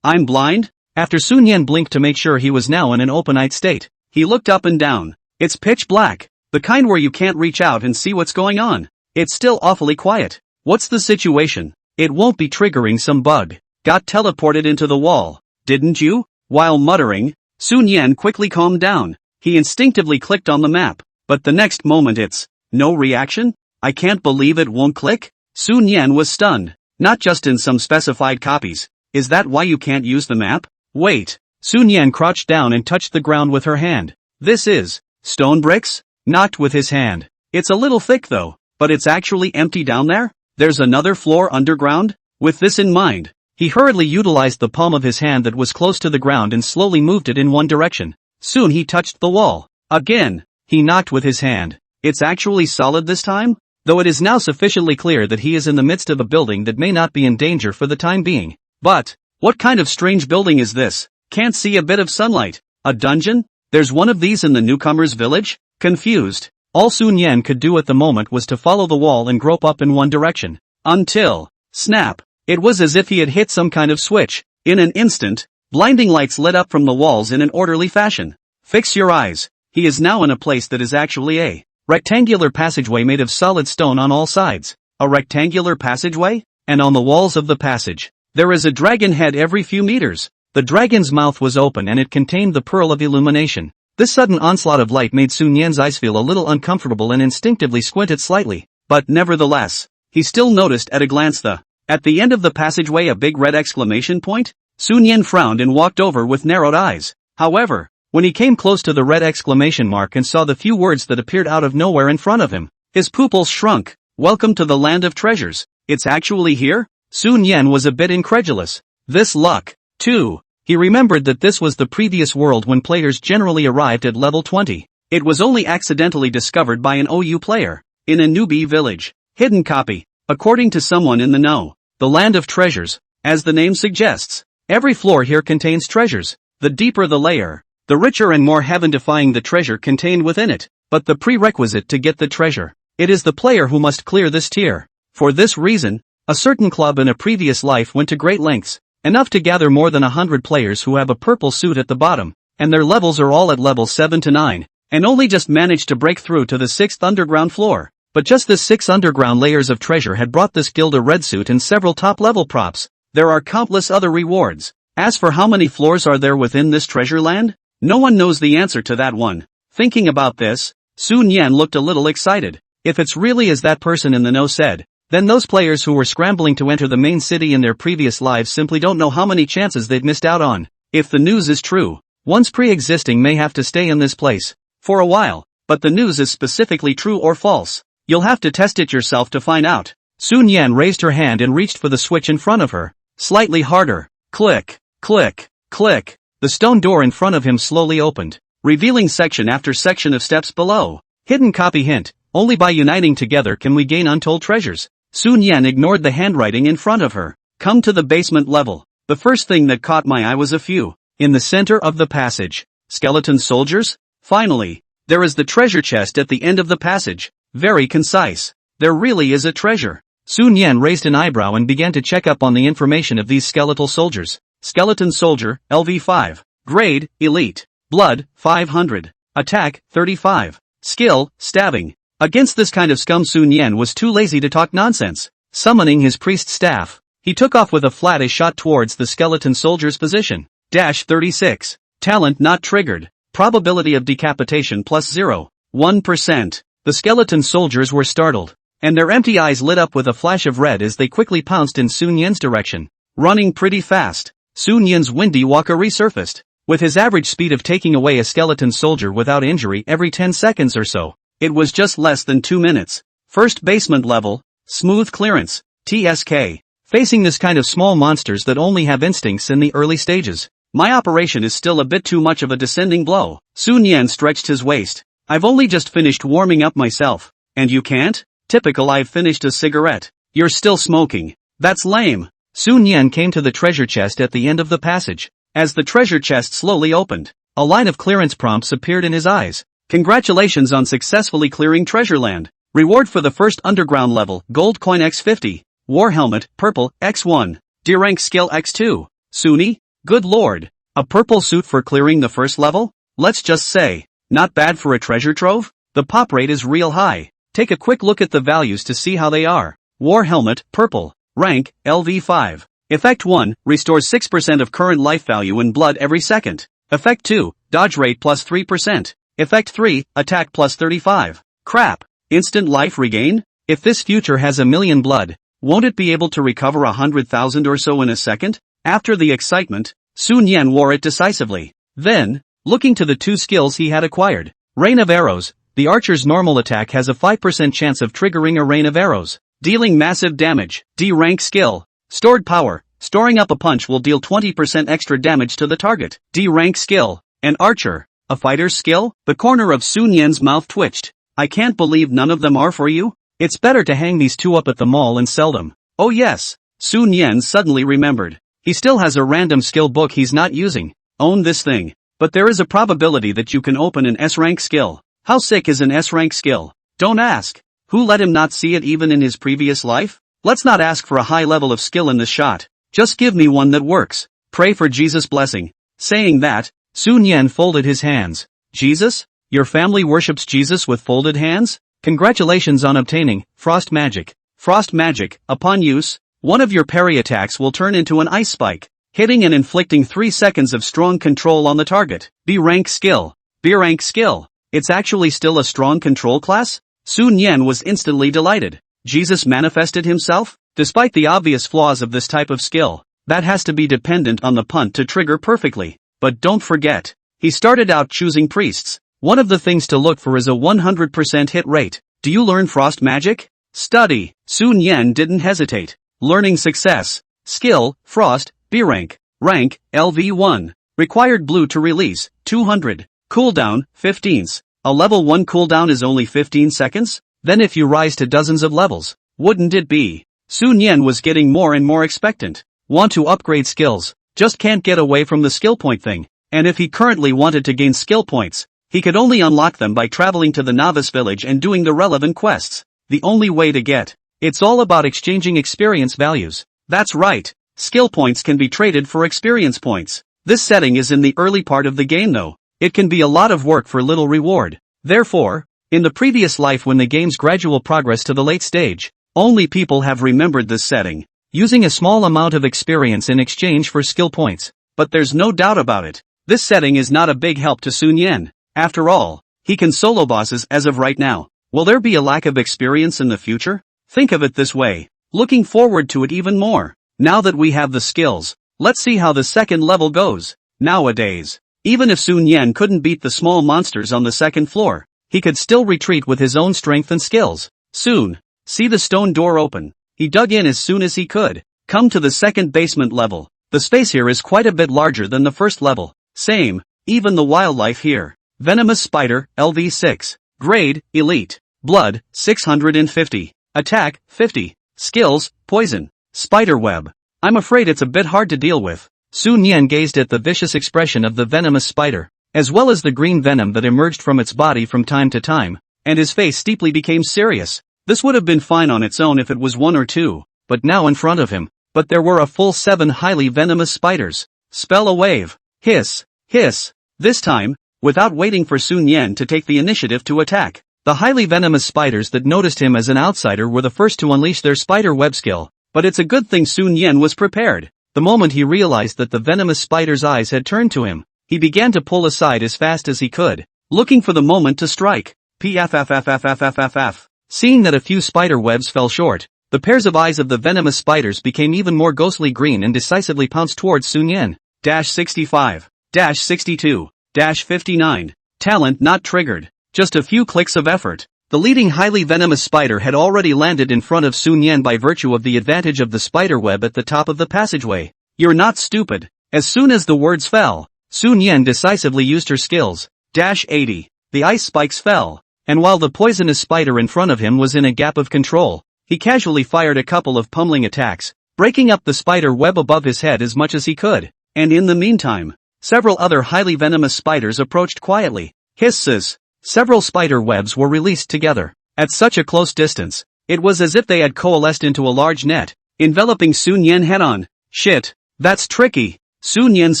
I'm blind? After Sun Yan blinked to make sure he was now in an open-eyed state, he looked up and down. It's pitch black. The kind where you can't reach out and see what's going on. It's still awfully quiet. What's the situation? It won't be triggering some bug. Got teleported into the wall, didn't you? While muttering, Sun Yan quickly calmed down. He instinctively clicked on the map, but the next moment it's no reaction? I can't believe it won't click? Sun Yan was stunned. Not just in some specified copies. Is that why you can't use the map? Wait. Sun Yan crouched down and touched the ground with her hand. This is stone bricks? Knocked with his hand. It's a little thick though, but it's actually empty down there? There's another floor underground? With this in mind, he hurriedly utilized the palm of his hand that was close to the ground and slowly moved it in one direction. Soon he touched the wall. Again, he knocked with his hand. It's actually solid this time? Though it is now sufficiently clear that he is in the midst of a building that may not be in danger for the time being. But, what kind of strange building is this? Can't see a bit of sunlight. A dungeon? There's one of these in the newcomer's village? Confused. All Sun Yan could do at the moment was to follow the wall and grope up in one direction. Until, snap. It was as if he had hit some kind of switch. In an instant, blinding lights lit up from the walls in an orderly fashion. Fix your eyes. He is now in a place that is actually a rectangular passageway made of solid stone on all sides. A rectangular passageway? And on the walls of the passage, there is a dragon head every few meters. The dragon's mouth was open and it contained the pearl of illumination. This sudden onslaught of light made Sun Yan's eyes feel a little uncomfortable and instinctively squinted slightly. But nevertheless, he still noticed at a glance at the end of the passageway a big red exclamation point. Sun Yan frowned and walked over with narrowed eyes. However, when he came close to the red exclamation mark and saw the few words that appeared out of nowhere in front of him, his pupils shrunk. Welcome to the land of treasures. It's actually here? Sun Yan was a bit incredulous. This luck, too. He remembered that this was the previous world when players generally arrived at level 20. It was only accidentally discovered by an OU player, in a newbie village. Hidden copy. According to someone in the know, the land of treasures, as the name suggests. Every floor here contains treasures. The deeper the layer, the richer and more heaven-defying the treasure contained within it. But the prerequisite to get the treasure, it is the player who must clear this tier. For this reason, a certain club in a previous life went to great lengths, enough to gather more than 100 players who have a purple suit at the bottom, and their levels are all at level 7 to 9, and only just managed to break through to the 6th underground floor. But just the 6 underground layers of treasure had brought this guild a red suit and several top-level props. There are countless other rewards. As for how many floors are there within this treasure land? No one knows the answer to that one. Thinking about this, Sun Yan looked a little excited. If it's really as that person in the know said, then those players who were scrambling to enter the main city in their previous lives simply don't know how many chances they've missed out on. If the news is true, one's pre-existing may have to stay in this place for a while, but the news is specifically true or false. You'll have to test it yourself to find out. Sun Yan raised her hand and reached for the switch in front of her. Slightly harder. Click, click, click. The stone door in front of him slowly opened, revealing section after section of steps below. Hidden copy hint, only by uniting together can we gain untold treasures. Sun Yan ignored the handwriting in front of her. Come to the basement level. The first thing that caught my eye was a few. In the center of the passage. Skeleton soldiers? Finally. There is the treasure chest at the end of the passage. Very concise. There really is a treasure. Sun Yan raised an eyebrow and began to check up on the information of these skeletal soldiers. Skeleton soldier, LV5. Grade, elite. Blood, 500. Attack, 35. Skill, stabbing. Against this kind of scum Sun Yan was too lazy to talk nonsense. Summoning his priest staff, he took off with a flat shot towards the skeleton soldier's position. 36. Talent not triggered. Probability of decapitation plus 0.1%. The skeleton soldiers were startled, and their empty eyes lit up with a flash of red as they quickly pounced in Sun Yan's direction. Running pretty fast, Sun Yan's windy walker resurfaced. With his average speed of taking away a skeleton soldier without injury every 10 seconds or so, it was just less than 2 minutes. First basement level, smooth clearance, TSK. Facing this kind of small monsters that only have instincts in the early stages, my operation is still a bit too much of a descending blow. Sun Yan stretched his waist. I've only just finished warming up myself. And you can't? Typical, I've finished a cigarette. You're still smoking. That's lame. Sun Yan came to the treasure chest at the end of the passage. As the treasure chest slowly opened, a line of clearance prompts appeared in his eyes. Congratulations on successfully clearing Treasureland. Reward for the first underground level, gold coin X50. War helmet, purple, X1. D rank skill X2. Sunny? Good lord. A purple suit for clearing the first level? Let's just say, not bad for a treasure trove? The pop rate is real high. Take a quick look at the values to see how they are. War helmet, purple. Rank, LV5. Effect 1, restores 6% of current life value in blood every second. Effect 2, dodge rate plus 3%. Effect 3, attack plus 35. Crap. Instant life regain? If this future has 1,000,000 blood, won't it be able to recover 100,000 or so in a second? After the excitement, Sun Yan wore it decisively. Then, looking to the 2 skills he had acquired. Rain of arrows. The archer's normal attack has a 5% chance of triggering a rain of arrows, dealing massive damage. D rank skill. Stored power. Storing up a punch will deal 20% extra damage to the target. D rank skill. An archer. A fighter's skill? The corner of Sun Yan's mouth twitched. I can't believe none of them are for you. It's better to hang these 2 up at the mall and sell them. Oh yes. Sun Yan suddenly remembered. He still has a random skill book he's not using. Own this thing. But there is a probability that you can open an S-rank skill. How sick is an S-rank skill? Don't ask. Who let him not see it even in his previous life? Let's not ask for a high level of skill in this shot. Just give me one that works. Pray for Jesus' blessing. Saying that, Sun Yan folded his hands. Jesus? Your family worships Jesus with folded hands? Congratulations on obtaining Frost Magic. Frost Magic, upon use, one of your parry attacks will turn into an ice spike, hitting and inflicting 3 seconds of strong control on the target. B rank skill. B rank skill. It's actually still a strong control class? Sun Yan was instantly delighted. Jesus manifested himself? Despite the obvious flaws of this type of skill, that has to be dependent on the punt to trigger perfectly. But don't forget, he started out choosing priests. One of the things to look for is a 100% hit rate. Do you learn Frost Magic? Study. Sun Yan didn't hesitate. Learning success. Skill, Frost, B rank. Rank, LV1. Required blue to release, 200. Cooldown, 15s. A level 1 cooldown is only 15 seconds? Then if you rise to dozens of levels, wouldn't it be? Sun Yan was getting more and more expectant. Want to upgrade skills, just can't get away from the skill point thing. And if he currently wanted to gain skill points, he could only unlock them by traveling to the novice village and doing the relevant quests. The only way to get. It's all about exchanging experience values. That's right. Skill points can be traded for experience points. This setting is in the early part of the game though. It can be a lot of work for little reward. Therefore, in the previous life when the game's gradual progress to the late stage, only people have remembered this setting, using a small amount of experience in exchange for skill points. But there's no doubt about it. This setting is not a big help to Sun Yan. After all, he can solo bosses as of right now. Will there be a lack of experience in the future? Think of it this way. Looking forward to it even more. Now that we have the skills, let's see how the second level goes. Nowadays, even if Sun Yan couldn't beat the small monsters on the second floor, he could still retreat with his own strength and skills. Soon, see the stone door open. He dug in as soon as he could. Come to the second basement level. The space here is quite a bit larger than the first level. Same, even the wildlife here. Venomous spider, LV6. Grade, Elite. Blood, 650. Attack, 50. Skills, Poison. Spider web. I'm afraid it's a bit hard to deal with. Sun Yan gazed at the vicious expression of the venomous spider, as well as the green venom that emerged from its body from time to time, and his face steeply became serious. This would have been fine on its own if it was one or two, but now in front of him. But there were a full 7 highly venomous spiders. Spell a wave. Hiss. Hiss. This time, without waiting for Sun Yan to take the initiative to attack, the highly venomous spiders that noticed him as an outsider were the first to unleash their spider web skill. But it's a good thing Sun Yan was prepared. The moment he realized that the venomous spider's eyes had turned to him, he began to pull aside as fast as he could, looking for the moment to strike. Pffffffffff. Seeing that a few spider webs fell short, the pairs of eyes of the venomous spiders became even more ghostly green and decisively pounced towards Sun Yan. 65. 62. 59. Talent not triggered. Just a few clicks of effort. The leading highly venomous spider had already landed in front of Sun Yan by virtue of the advantage of the spider web at the top of the passageway. You're not stupid. As soon as the words fell, Sun Yan decisively used her skills. 80. The ice spikes fell, and while the poisonous spider in front of him was in a gap of control, he casually fired a couple of pummeling attacks, breaking up the spider web above his head as much as he could. And in the meantime, several other highly venomous spiders approached quietly. Hisses. Several spider webs were released together. At such a close distance, it was as if they had coalesced into a large net, enveloping Sun Yan head-on. Shit, that's tricky. Sun Yan's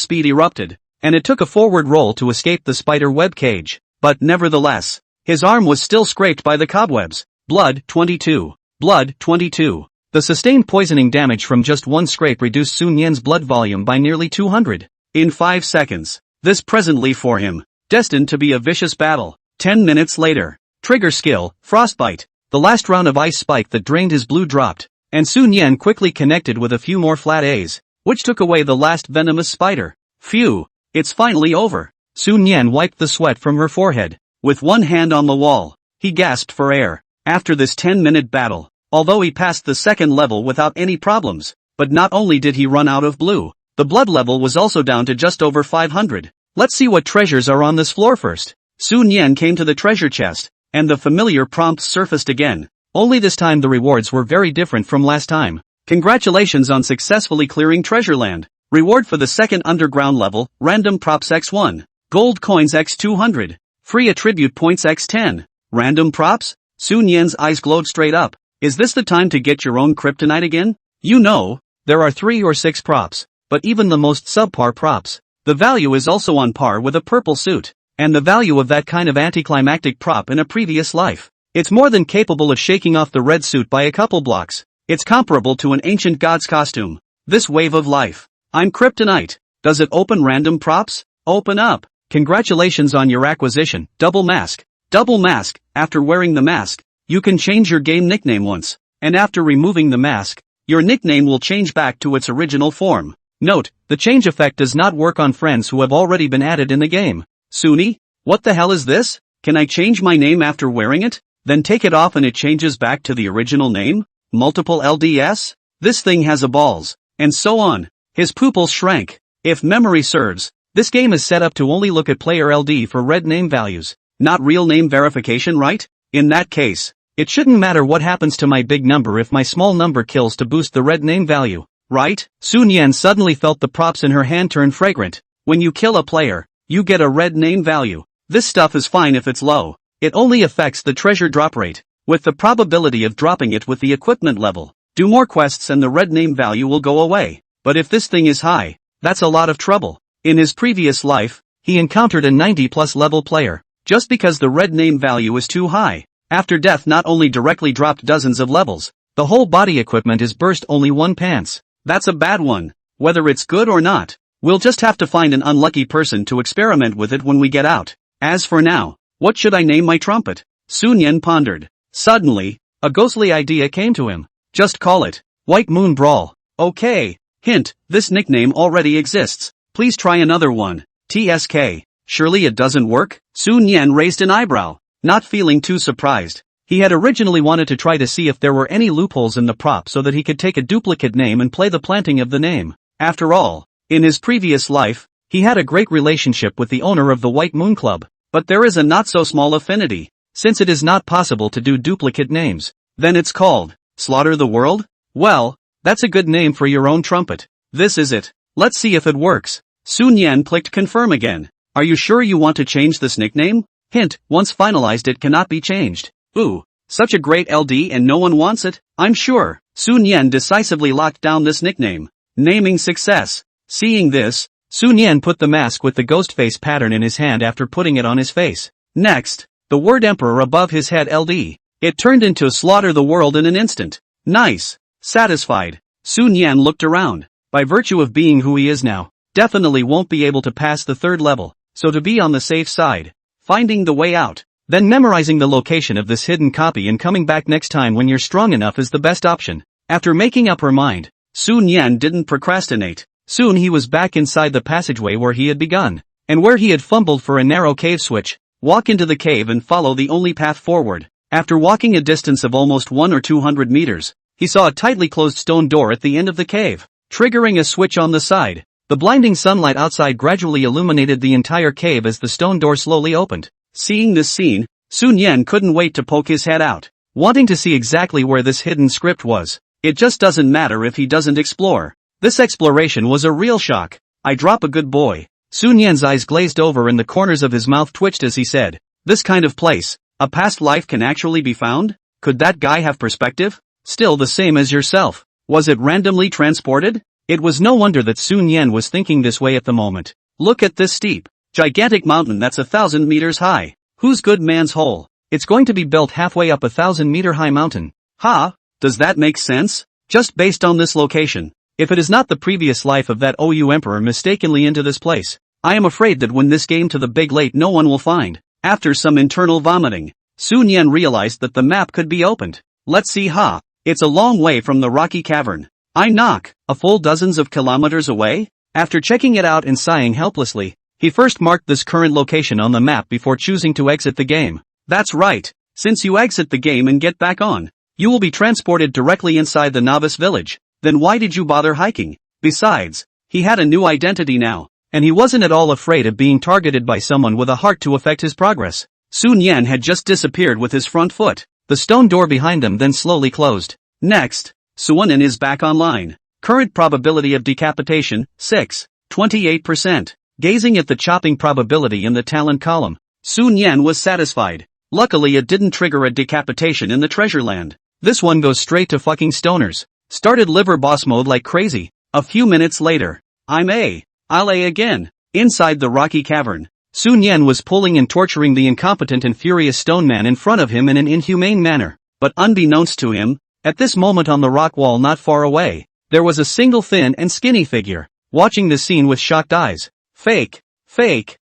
speed erupted, and it took a forward roll to escape the spider web cage. But nevertheless, his arm was still scraped by the cobwebs. Blood, 22. Blood, 22. The sustained poisoning damage from just one scrape reduced Sun Yan's blood volume by nearly 200. In 5 seconds. This presently for him, destined to be a vicious battle. 10 minutes later. Trigger skill, Frostbite. The last round of ice spike that drained his blue dropped, and Sun Yan quickly connected with a few more flat A's, which took away the last venomous spider. Phew, it's finally over. Sun Yan wiped the sweat from her forehead. With one hand on the wall, he gasped for air. After this 10-minute battle, although he passed the second level without any problems, but not only did he run out of blue, the blood level was also down to just over 500. Let's see what treasures are on this floor first. Sun Yan came to the treasure chest, and the familiar prompts surfaced again. Only this time the rewards were very different from last time. Congratulations on successfully clearing Treasureland. Reward for the second underground level, random props x1. Gold coins x200. Free attribute points x10. Random props? Sun Yan's eyes glowed straight up. Is this the time to get your own kryptonite again? You know, there are 3 or 6 props, but even the most subpar props, the value is also on par with a purple suit. And the value of that kind of anticlimactic prop in a previous life. It's more than capable of shaking off the red suit by a couple blocks. It's comparable to an ancient god's costume. This wave of life. I'm kryptonite. Does it open random props? Open up. Congratulations on your acquisition. Double mask. Double mask. After wearing the mask, you can change your game nickname once. And after removing the mask, your nickname will change back to its original form. Note, the change effect does not work on friends who have already been added in the game. Suni? What the hell is this? Can I change my name after wearing it? Then take it off and it changes back to the original name? Multiple LDS? This thing has a balls. And so on. His pupils shrank. If memory serves, this game is set up to only look at player LD for red name values, not real name verification, right? In that case, it shouldn't matter what happens to my big number if my small number kills to boost the red name value, right? Sun Yan suddenly felt the props in her hand turn fragrant. When you kill a player, you get a red name value. This stuff is fine if it's low. It only affects the treasure drop rate, with the probability of dropping it with the equipment level. Do more quests and the red name value will go away. But if this thing is high, that's a lot of trouble. In his previous life, he encountered a 90+ level player, just because the red name value is too high. After death not only directly dropped dozens of levels, the whole body equipment is burst only one pants. That's a bad one. Whether it's good or not, we'll just have to find an unlucky person to experiment with it when we get out. As for now, what should I name my trumpet? Sun Yan pondered. Suddenly, a ghostly idea came to him. Just call it White Moon Brawl. Okay. Hint, this nickname already exists. Please try another one. TSK. Surely it doesn't work? Sun Yan raised an eyebrow, not feeling too surprised. He had originally wanted to try to see if there were any loopholes in the prop so that he could take a duplicate name and play the planting of the name. After all, in his previous life, he had a great relationship with the owner of the White Moon Club. But there is a not-so-small affinity. Since it is not possible to do duplicate names, then it's called Slaughter the World? Well, that's a good name for your own trumpet. This is it. Let's see if it works. Sun Yan clicked confirm again. Are you sure you want to change this nickname? Hint, once finalized it cannot be changed. Ooh, such a great LD and no one wants it? I'm sure. Sun Yan decisively locked down this nickname. Naming success. Seeing this, Sun Yan put the mask with the ghost face pattern in his hand after putting it on his face. Next, the word Emperor above his head LD. It turned into Slaughter the World in an instant. Nice. Satisfied, Sun Yan looked around. By virtue of being who he is now, definitely won't be able to pass the third level, so to be on the safe side, finding the way out, then memorizing the location of this hidden copy and coming back next time when you're strong enough is the best option. After making up her mind, Sun Yan didn't procrastinate. Soon he was back inside the passageway where he had begun, and where he had fumbled for a narrow cave switch. Walk into the cave and follow the only path forward. After walking a distance of almost 100 or 200 meters, he saw a tightly closed stone door at the end of the cave. Triggering a switch on the side, the blinding sunlight outside gradually illuminated the entire cave as the stone door slowly opened. Seeing this scene, Sun Yan couldn't wait to poke his head out, wanting to see exactly where this hidden script was. It just doesn't matter if he doesn't explore. This exploration was a real shock. I drop a good boy. Sun Yan's eyes glazed over and the corners of his mouth twitched as he said, this kind of place, a past life can actually be found? Could that guy have perspective? Still the same as yourself. Was it randomly transported? It was no wonder that Sun Yan was thinking this way at the moment. Look at this steep, gigantic mountain that's 1,000 meters high. Who's good man's hole? It's going to be built halfway up a 1,000-meter high mountain. Ha! Does that make sense? Just based on this location. If it is not the previous life of that OU emperor mistakenly into this place, I am afraid that when this game to the big late no one will find. After some internal vomiting, Sun Yan realized that the map could be opened. Let's see. Ha! It's a long way from the rocky cavern. I knock, a full dozens of kilometers away? After checking it out and sighing helplessly, he first marked this current location on the map before choosing to exit the game. That's right, since you exit the game and get back on, you will be transported directly inside the novice village. Then why did you bother hiking? Besides, he had a new identity now, and he wasn't at all afraid of being targeted by someone with a heart to affect his progress. Sun Yan had just disappeared with his front foot. The stone door behind him then slowly closed. Next, Sun Yan is back online. Current probability of decapitation, 6, 28%. Gazing at the chopping probability in the talent column, Sun Yan was satisfied. Luckily it didn't trigger a decapitation in the treasure land. This one goes straight to fucking stoners. Started liver boss mode like crazy. A few minutes later, I'll A again. Inside the rocky cavern, Sun Yan was pulling and torturing the incompetent and furious stone man in front of him in an inhumane manner. But unbeknownst to him, at this moment on the rock wall not far away, there was a single thin and skinny figure, watching the scene with shocked eyes. Fake,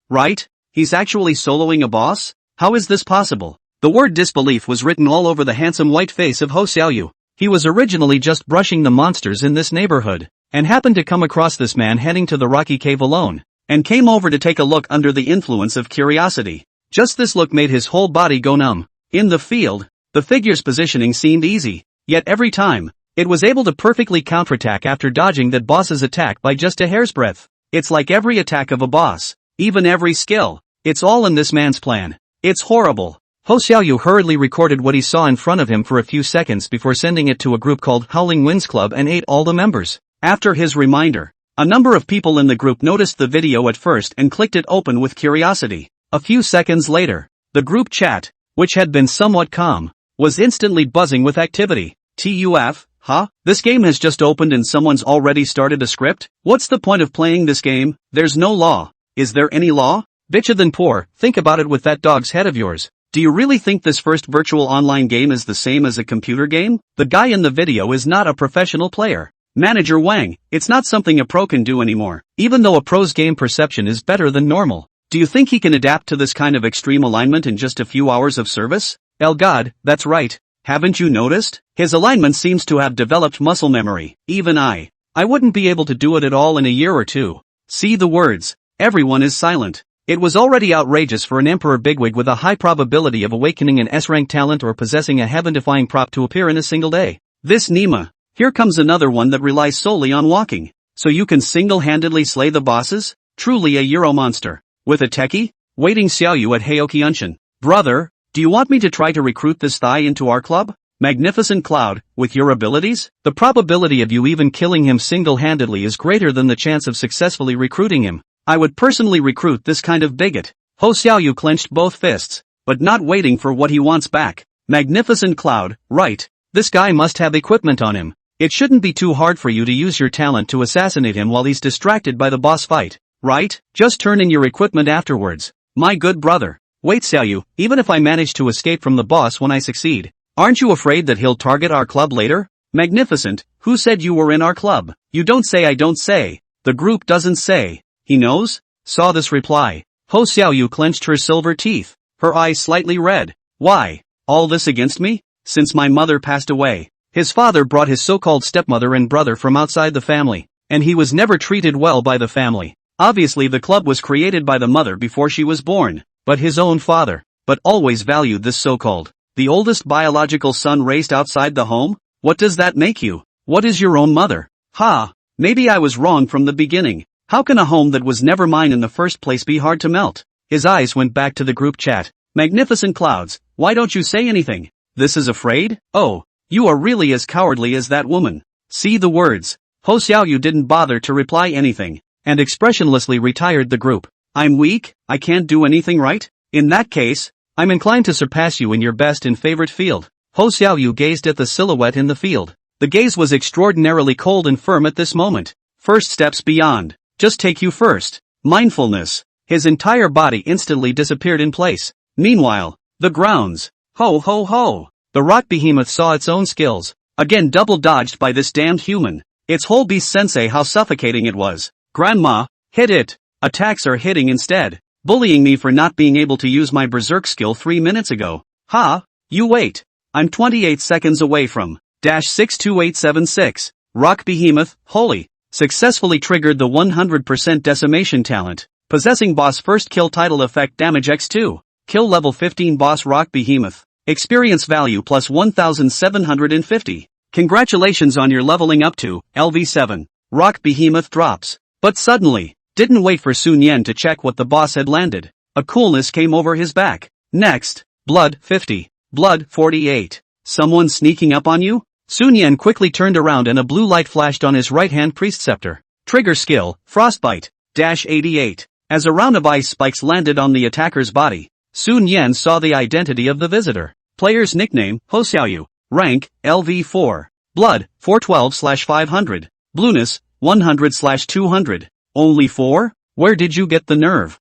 right? He's actually soloing a boss? How is this possible? The word disbelief was written all over the handsome white face of Ho Xiaoyu. He was originally just brushing the monsters in this neighborhood, and happened to come across this man heading to the rocky cave alone, and came over to take a look under the influence of curiosity. Just this look made his whole body go numb. In the field, the figure's positioning seemed easy, yet every time, It was able to perfectly counterattack after dodging that boss's attack by just a hair's breadth. It's like every attack of a boss, even every skill. It's all in this man's plan. It's horrible. Ho Xiaoyu hurriedly recorded what he saw in front of him for a few seconds before sending it to a group called Howling Winds Club and ate all the members. After his reminder, a number of people in the group noticed the video at first and clicked it open with curiosity. A few seconds later, the group chat, which had been somewhat calm, was instantly buzzing with activity. TUF, huh? This game has just opened and someone's already started a script? What's the point of playing this game? There's no law. Is there any law? Bitcha than poor, think about it with that dog's head of yours. Do you really think this first virtual online game is the same as a computer game? The guy in the video is not a professional player. Manager Wang, it's not something a pro can do anymore, even though a pro's game perception is better than normal. Do you think he can adapt to this kind of extreme alignment in just a few hours of service? El God, that's right. Haven't you noticed? His alignment seems to have developed muscle memory. Even I wouldn't be able to do it at all in a year or two. See the words. Everyone is silent. It was already outrageous for an emperor bigwig with a high probability of awakening an S-rank talent or possessing a heaven-defying prop to appear in a single day. This Nima. Here comes another one that relies solely on walking. So you can single-handedly slay the bosses? Truly a Euro monster. With a techie? Waiting Xiaoyu at Heokiunshin. Brother, do you want me to try to recruit this thigh into our club? Magnificent Cloud, with your abilities? The probability of you even killing him single-handedly is greater than the chance of successfully recruiting him. I would personally recruit this kind of bigot. Ho Xiaoyu clenched both fists, but not waiting for what he wants back. Magnificent Cloud, right. This guy must have equipment on him. It shouldn't be too hard for you to use your talent to assassinate him while he's distracted by the boss fight, right? Just turn in your equipment afterwards. My good brother. Wait Xiaoyu, even if I manage to escape from the boss when I succeed, aren't you afraid that he'll target our club later? Magnificent, who said you were in our club? You don't say I don't say. The group doesn't say. He knows? Saw this reply. Ho Xiaoyu clenched her silver teeth, her eyes slightly red. Why? All this against me? Since my mother passed away. His father brought his so-called stepmother and brother from outside the family, and he was never treated well by the family. Obviously the club was created by the mother before she was born, but his own father, but always valued this so-called, the oldest biological son raised outside the home? What does that make you? What is your own mother? Ha! Maybe I was wrong from the beginning. How can a home that was never mine in the first place be hard to melt? His eyes went back to the group chat. Magnificent Clouds, why don't you say anything? This is afraid? Oh, you are really as cowardly as that woman. See the words. Ho Xiaoyu didn't bother to reply anything, and expressionlessly retired the group. I'm weak, I can't do anything right? In that case, I'm inclined to surpass you in your best and favorite field. Ho Xiaoyu gazed at the silhouette in the field. The gaze was extraordinarily cold and firm at this moment. First steps beyond. Just take you first. Mindfulness. His entire body instantly disappeared in place. Meanwhile, the grounds. Ho ho ho. The rock behemoth saw its own skills. Again double dodged by this damned human. Its whole beast sensei how suffocating it was. Grandma, hit it. Attacks are hitting instead. Bullying me for not being able to use my berserk skill 3 minutes ago. Ha, you wait. I'm 28 seconds away from. 62876. Rock behemoth, holy. Successfully triggered the 100% decimation talent, possessing boss first kill title effect damage x2, kill level 15 boss rock behemoth, experience value plus 1750. Congratulations on your leveling up to LV7. Rock behemoth drops. But suddenly, didn't wait for Sun Yan to check what the boss had landed. A coolness came over his back. Next, blood 50, blood 48. Someone sneaking up on you? Sun Yan quickly turned around and a blue light flashed on his right-hand priest scepter. Trigger skill, Frostbite, -88. As a round of ice spikes landed on the attacker's body, Sun Yan saw the identity of the visitor. Player's nickname, Ho Xiaoyu. Rank, LV4. Blood, 412/500. Blueness, 100/200. Only 4? Where did you get the nerve?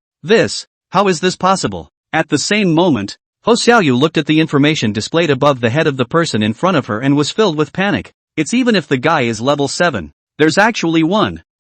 How is this possible? At the same moment, Ho Xiaoyu looked at the information displayed above the head of the person in front of her and was filled with panic. It's even if the guy is level 7. There's actually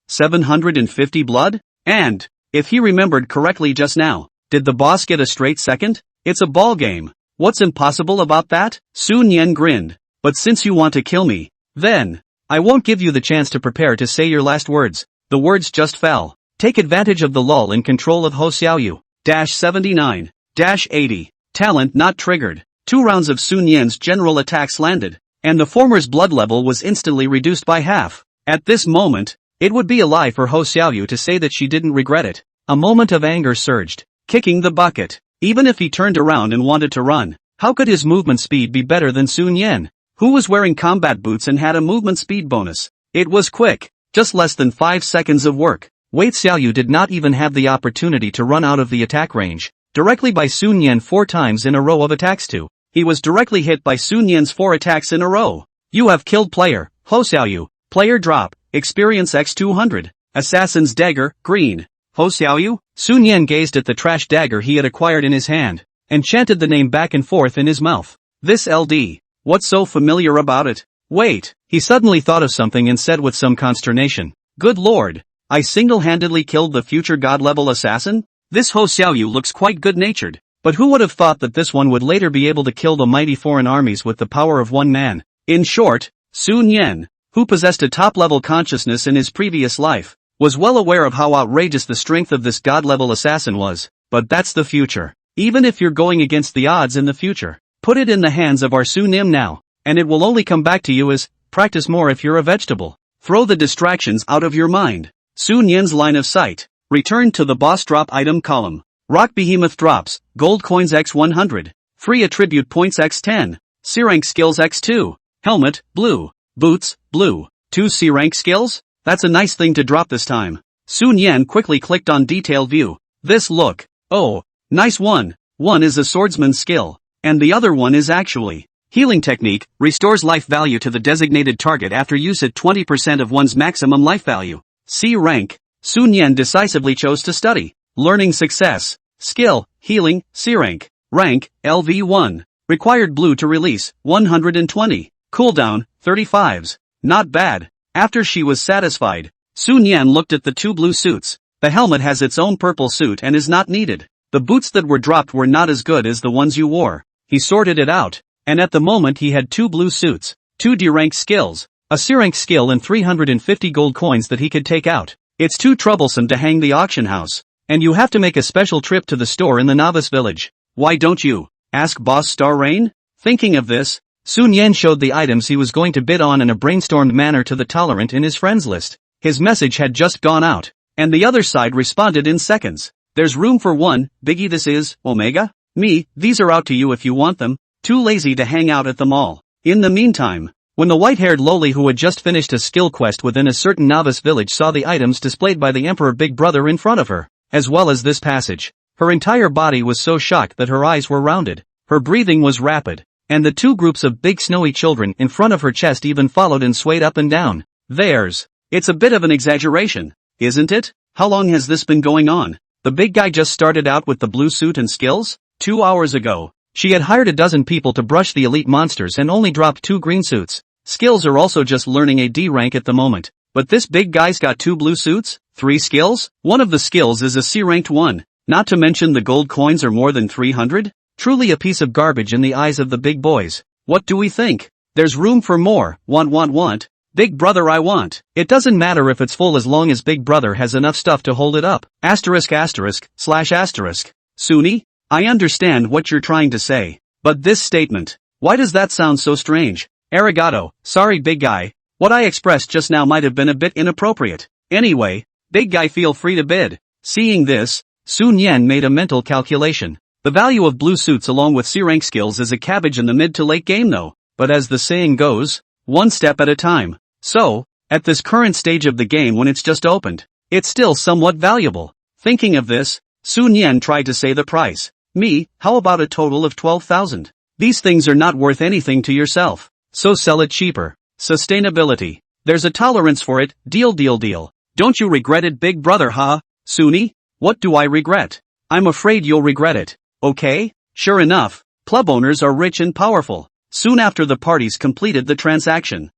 750 blood? And, if he remembered correctly just now, did the boss get a straight second? It's a ball game. What's impossible about that? Sun Yan grinned. But since you want to kill me, then, I won't give you the chance to prepare to say your last words. The words just fell. Take advantage of the lull in control of Ho Xiaoyu. -79. -80. Talent not triggered. 2 rounds of Sun Yan's general attacks landed, and the former's blood level was instantly reduced by half. At this moment, it would be a lie for Ho Xiaoyu to say that she didn't regret it. A moment of anger surged, kicking the bucket. Even if he turned around and wanted to run, how could his movement speed be better than Sun Yan, who was wearing combat boots and had a movement speed bonus? It was quick, just less than 5 seconds of work. Wei Xiaoyu did not even have the opportunity to run out of the attack range, directly by Sun Yan 4 times in a row of attacks too. He was directly hit by Sun Yan's 4 attacks in a row. You have killed player, Ho Xiaoyu. Player drop, experience x200, assassin's dagger, green. Ho Xiaoyu? Sun Yan gazed at the trash dagger he had acquired in his hand, and chanted the name back and forth in his mouth. This LD. What's so familiar about it? Wait, he suddenly thought of something and said with some consternation. Good lord, I single-handedly killed the future god-level assassin? This Ho Xiaoyu looks quite good-natured, but who would have thought that this one would later be able to kill the mighty foreign armies with the power of one man? In short, Sun Yan, who possessed a top-level consciousness in his previous life, was well aware of how outrageous the strength of this god-level assassin was. But that's the future. Even if you're going against the odds in the future, put it in the hands of our Su Nim now, and it will only come back to you as, practice more if you're a vegetable. Throw the distractions out of your mind. Sun Yan's line of sight. Return to the boss drop item column. Rock Behemoth drops, gold coins x100. Free attribute points x10. C-rank skills x2. Helmet, blue. Boots, blue. 2 C-rank skills? That's a nice thing to drop this time. Sun Yan quickly clicked on detailed view. This look. Oh, nice one. One is a swordsman's skill, and the other one is actually healing technique, restores life value to the designated target after use at 20% of one's maximum life value. C rank. Sun Yan decisively chose to study. Learning success. Skill, healing, C rank. Rank, LV1. Required blue to release, 120. Cooldown, 35s. Not bad. After she was satisfied, Sun Yan looked at the 2 blue suits. The helmet has its own purple suit and is not needed. The boots that were dropped were not as good as the ones you wore. He sorted it out, and at the moment he had 2 blue suits, 2 D-rank skills, a C-rank skill and 350 gold coins that he could take out. It's too troublesome to hang the auction house, and you have to make a special trip to the store in the novice village. Why don't you? Ask Boss Star Rain. Thinking of this, Sun Yan showed the items he was going to bid on in a brainstormed manner to the tolerant in his friends list. His message had just gone out, and the other side responded in seconds. There's room for one, Biggie. This is, Omega? Me, these are out to you if you want them. Too lazy to hang out at the mall. In the meantime, when the white-haired loli who had just finished a skill quest within a certain novice village saw the items displayed by the Emperor Big Brother in front of her, as well as this passage, her entire body was so shocked that her eyes were rounded, her breathing was rapid, and the 2 groups of big snowy children in front of her chest even followed and swayed up and down. Theirs. It's a bit of an exaggeration, isn't it? How long has this been going on? The big guy just started out with the blue suit and skills? 2 hours ago, she had hired a dozen people to brush the elite monsters and only dropped 2 green suits. Skills are also just learning a D rank at the moment. But this big guy's got 2 blue suits? 3 skills? One of the skills is a C-ranked one. Not to mention the gold coins are more than 300? Truly a piece of garbage in the eyes of the big boys. What do we think? There's room for more. Want. Big Brother, I want. It doesn't matter if it's full as long as Big Brother has enough stuff to hold it up. ***/*. Suni? I understand what you're trying to say. But this statement, why does that sound so strange? Arigato, sorry big guy. What I expressed just now might have been a bit inappropriate. Anyway, big guy, feel free to bid. Seeing this, Sun Yan made a mental calculation. The value of blue suits along with C-rank skills is a cabbage in the mid to late game though. But as the saying goes, one step at a time. So, at this current stage of the game when it's just opened, it's still somewhat valuable. Thinking of this, Sun Yan tried to say the price. Me, how about a total of 12,000? These things are not worth anything to yourself, so sell it cheaper. Sustainability. There's a tolerance for it. Deal. Don't you regret it, Big Brother, huh? Suni? What do I regret? I'm afraid you'll regret it. Okay? Sure enough, club owners are rich and powerful. Soon after the parties completed the transaction.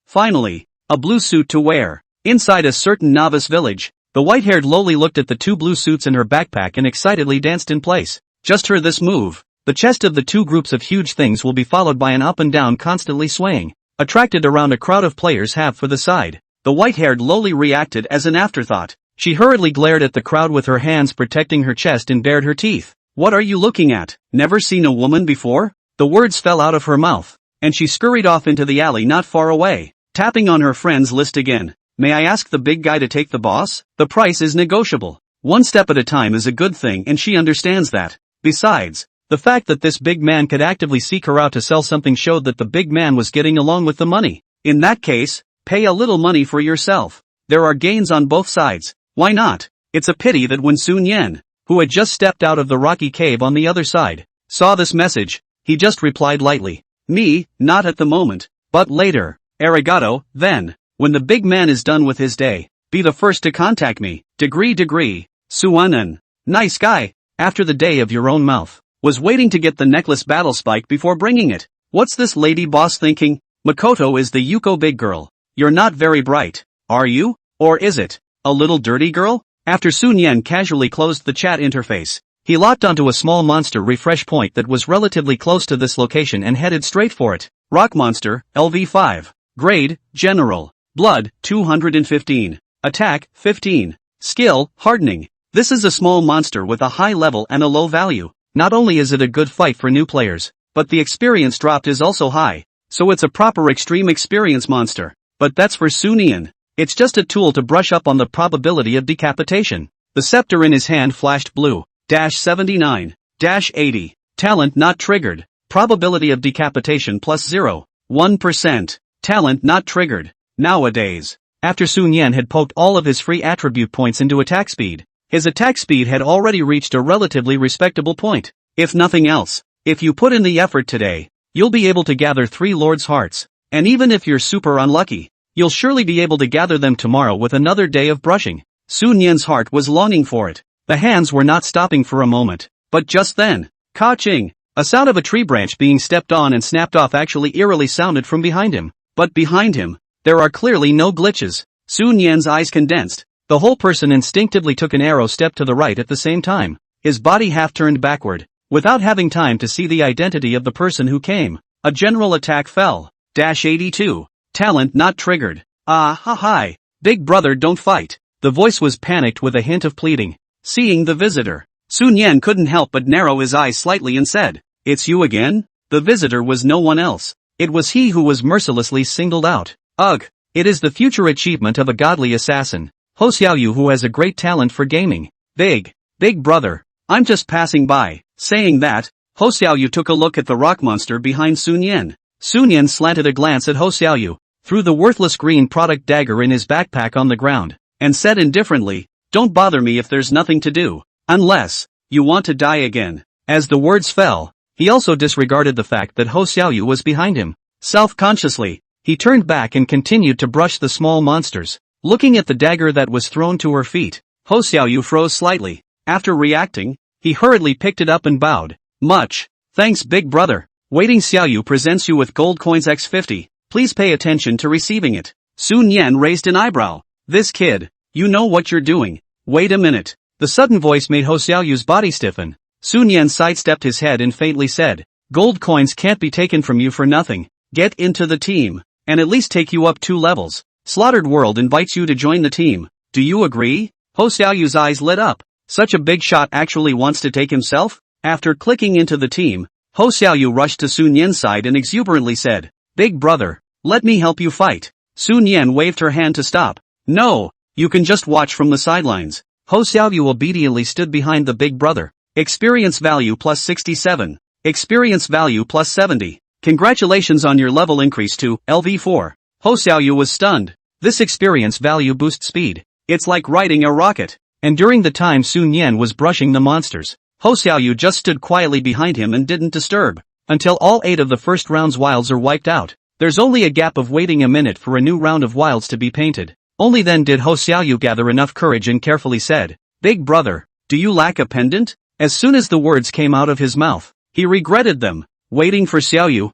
Finally, a blue suit to wear. Inside a certain novice village, the white-haired loli looked at the 2 blue suits in her backpack and excitedly danced in place. Just her this move. The chest of the 2 groups of huge things will be followed by an up and down constantly swaying, attracted around a crowd of players half for the side. The white-haired loli reacted as an afterthought. She hurriedly glared at the crowd with her hands protecting her chest and bared her teeth. What are you looking at? Never seen a woman before? The words fell out of her mouth, and she scurried off into the alley not far away, tapping on her friends list again. May I ask the big guy to take the boss? The price is negotiable. One step at a time is a good thing and she understands that. Besides, the fact that this big man could actively seek her out to sell something showed that the big man was getting along with the money. In that case, pay a little money for yourself. There are gains on both sides. Why not? It's a pity that when Sun Yen, who had just stepped out of the rocky cave on the other side, saw this message, he just replied lightly. Me, not at the moment, but later. Arigato, then. When the big man is done with his day, be the first to contact me. Degree. Suanen. Nice guy. After the day of your own mouth. Was waiting to get the necklace battle spike before bringing it. What's this lady boss thinking? Makoto is the Yuko big girl. You're not very bright. Are you? Or is it? A little dirty girl? After Sun Yen casually closed the chat interface, he locked onto a small monster refresh point that was relatively close to this location and headed straight for it. Rock monster, LV5. Grade, General. Blood, 215. Attack, 15. Skill, Hardening. This is a small monster with a high level and a low value. Not only is it a good fight for new players, but the experience dropped is also high. So it's a proper extreme experience monster. But that's for Sun Yen. It's just a tool to brush up on the probability of decapitation. The scepter in his hand flashed blue. -79. -80. Talent not triggered. Probability of decapitation plus 0.1%. Talent not triggered. Nowadays, after Sun Yen had poked all of his free attribute points into attack speed, his attack speed had already reached a relatively respectable point. If nothing else, if you put in the effort today, you'll be able to gather 3 Lord's Hearts. And even if you're super unlucky, you'll surely be able to gather them tomorrow with another day of brushing. Sun Yen's heart was longing for it. The hands were not stopping for a moment. But just then, ka-ching! A sound of a tree branch being stepped on and snapped off actually eerily sounded from behind him. But behind him, there are clearly no glitches. Sun Yen's eyes condensed. The whole person instinctively took an arrow step to the right at the same time. His body half turned backward, without having time to see the identity of the person who came. A general attack fell. -82. Talent not triggered. Ah ha hi. Big brother don't fight. The voice was panicked with a hint of pleading. Seeing the visitor, Sun Yen couldn't help but narrow his eyes slightly and said, "It's you again?" The visitor was no one else. It was he who was mercilessly singled out. Ugh. It is the future achievement of a godly assassin, Ho Xiaoyu, who has a great talent for gaming. Big brother, I'm just passing by. Saying that, Ho Xiaoyu took a look at the rock monster behind Sun Yen. Sun Yen slanted a glance at Ho Xiaoyu, threw the worthless green product dagger in his backpack on the ground, and said indifferently, "Don't bother me if there's nothing to do. Unless you want to die again." As the words fell, he also disregarded the fact that Ho Xiaoyu was behind him. Self-consciously, he turned back and continued to brush the small monsters. Looking at the dagger that was thrown to her feet, Ho Xiaoyu froze slightly. After reacting, he hurriedly picked it up and bowed. "Much thanks, big brother. Waiting Xiaoyu presents you with gold coins x50. Please pay attention to receiving it." Sun Yen raised an eyebrow. "This kid, you know what you're doing. Wait a minute." The sudden voice made Ho Xiaoyu's body stiffen. Sun Yen sidestepped his head and faintly said, "Gold coins can't be taken from you for nothing. Get into the team, and at least take you up 2 levels. Slaughtered World invites you to join the team. Do you agree?" Ho Xiaoyu's eyes lit up. Such a big shot actually wants to take himself? After clicking into the team, Ho Xiaoyu rushed to Sun Yen's side and exuberantly said, "Big brother, let me help you fight." Sun Yen waved her hand to stop. "No, you can just watch from the sidelines." Ho Xiaoyu obediently stood behind the big brother. Experience value plus 67. Experience value plus 70. Congratulations on your level increase to LV4. Ho Xiaoyu was stunned. This experience value boosts speed. It's like riding a rocket. And during the time Sun Yen was brushing the monsters, Ho Xiaoyu just stood quietly behind him and didn't disturb. Until all 8 of the first round's wilds are wiped out. There's only a gap of waiting a minute for a new round of wilds to be painted. Only then did Ho Xiaoyu gather enough courage and carefully said, "Big brother, do you lack a pendant?" As soon as the words came out of his mouth, he regretted them. Waiting for Xiaoyu.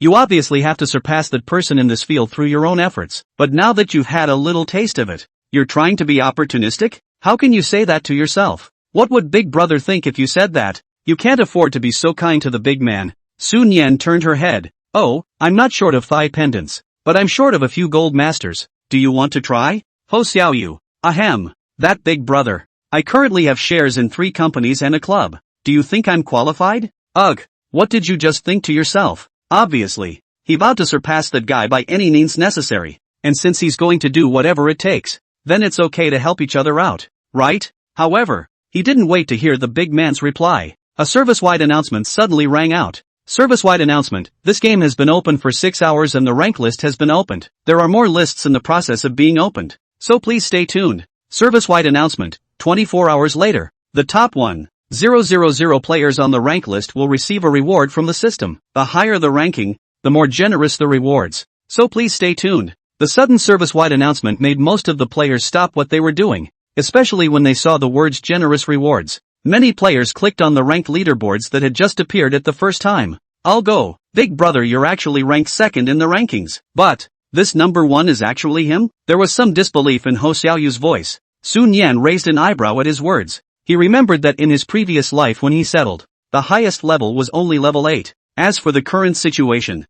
You obviously have to surpass that person in this field through your own efforts. But now that you've had a little taste of it, you're trying to be opportunistic? How can you say that to yourself? What would big brother think if you said that? You can't afford to be so kind to the big man. Sun Yen turned her head. "Oh, I'm not short of thigh pendants, but I'm short of a few gold masters. Do you want to try?" Ho Xiaoyu. "Ahem. That big brother. I currently have shares in 3 companies and a club. Do you think I'm qualified?" "Ugh, what did you just think to yourself?" Obviously, he vowed to surpass that guy by any means necessary, and since he's going to do whatever it takes, then it's okay to help each other out, right? However, he didn't wait to hear the big man's reply. A service-wide announcement suddenly rang out. Service-wide announcement: this game has been open for 6 hours and the rank list has been opened. There are more lists in the process of being opened, so please stay tuned. Service-wide announcement: 24 hours later, the top 1,000 players on the rank list will receive a reward from the system. The higher the ranking, the more generous the rewards, so please stay tuned. The sudden service-wide announcement made most of the players stop what they were doing, especially when they saw the words generous rewards. Many players clicked on the ranked leaderboards that had just appeared at the first time. I'll go, big brother, you're actually ranked second in the rankings. But, this number 1 is actually him? There was some disbelief in Ho Xiaoyu's voice. Sun Yan raised an eyebrow at his words. He remembered that in his previous life when he settled, the highest level was only level 8. As for the current situation,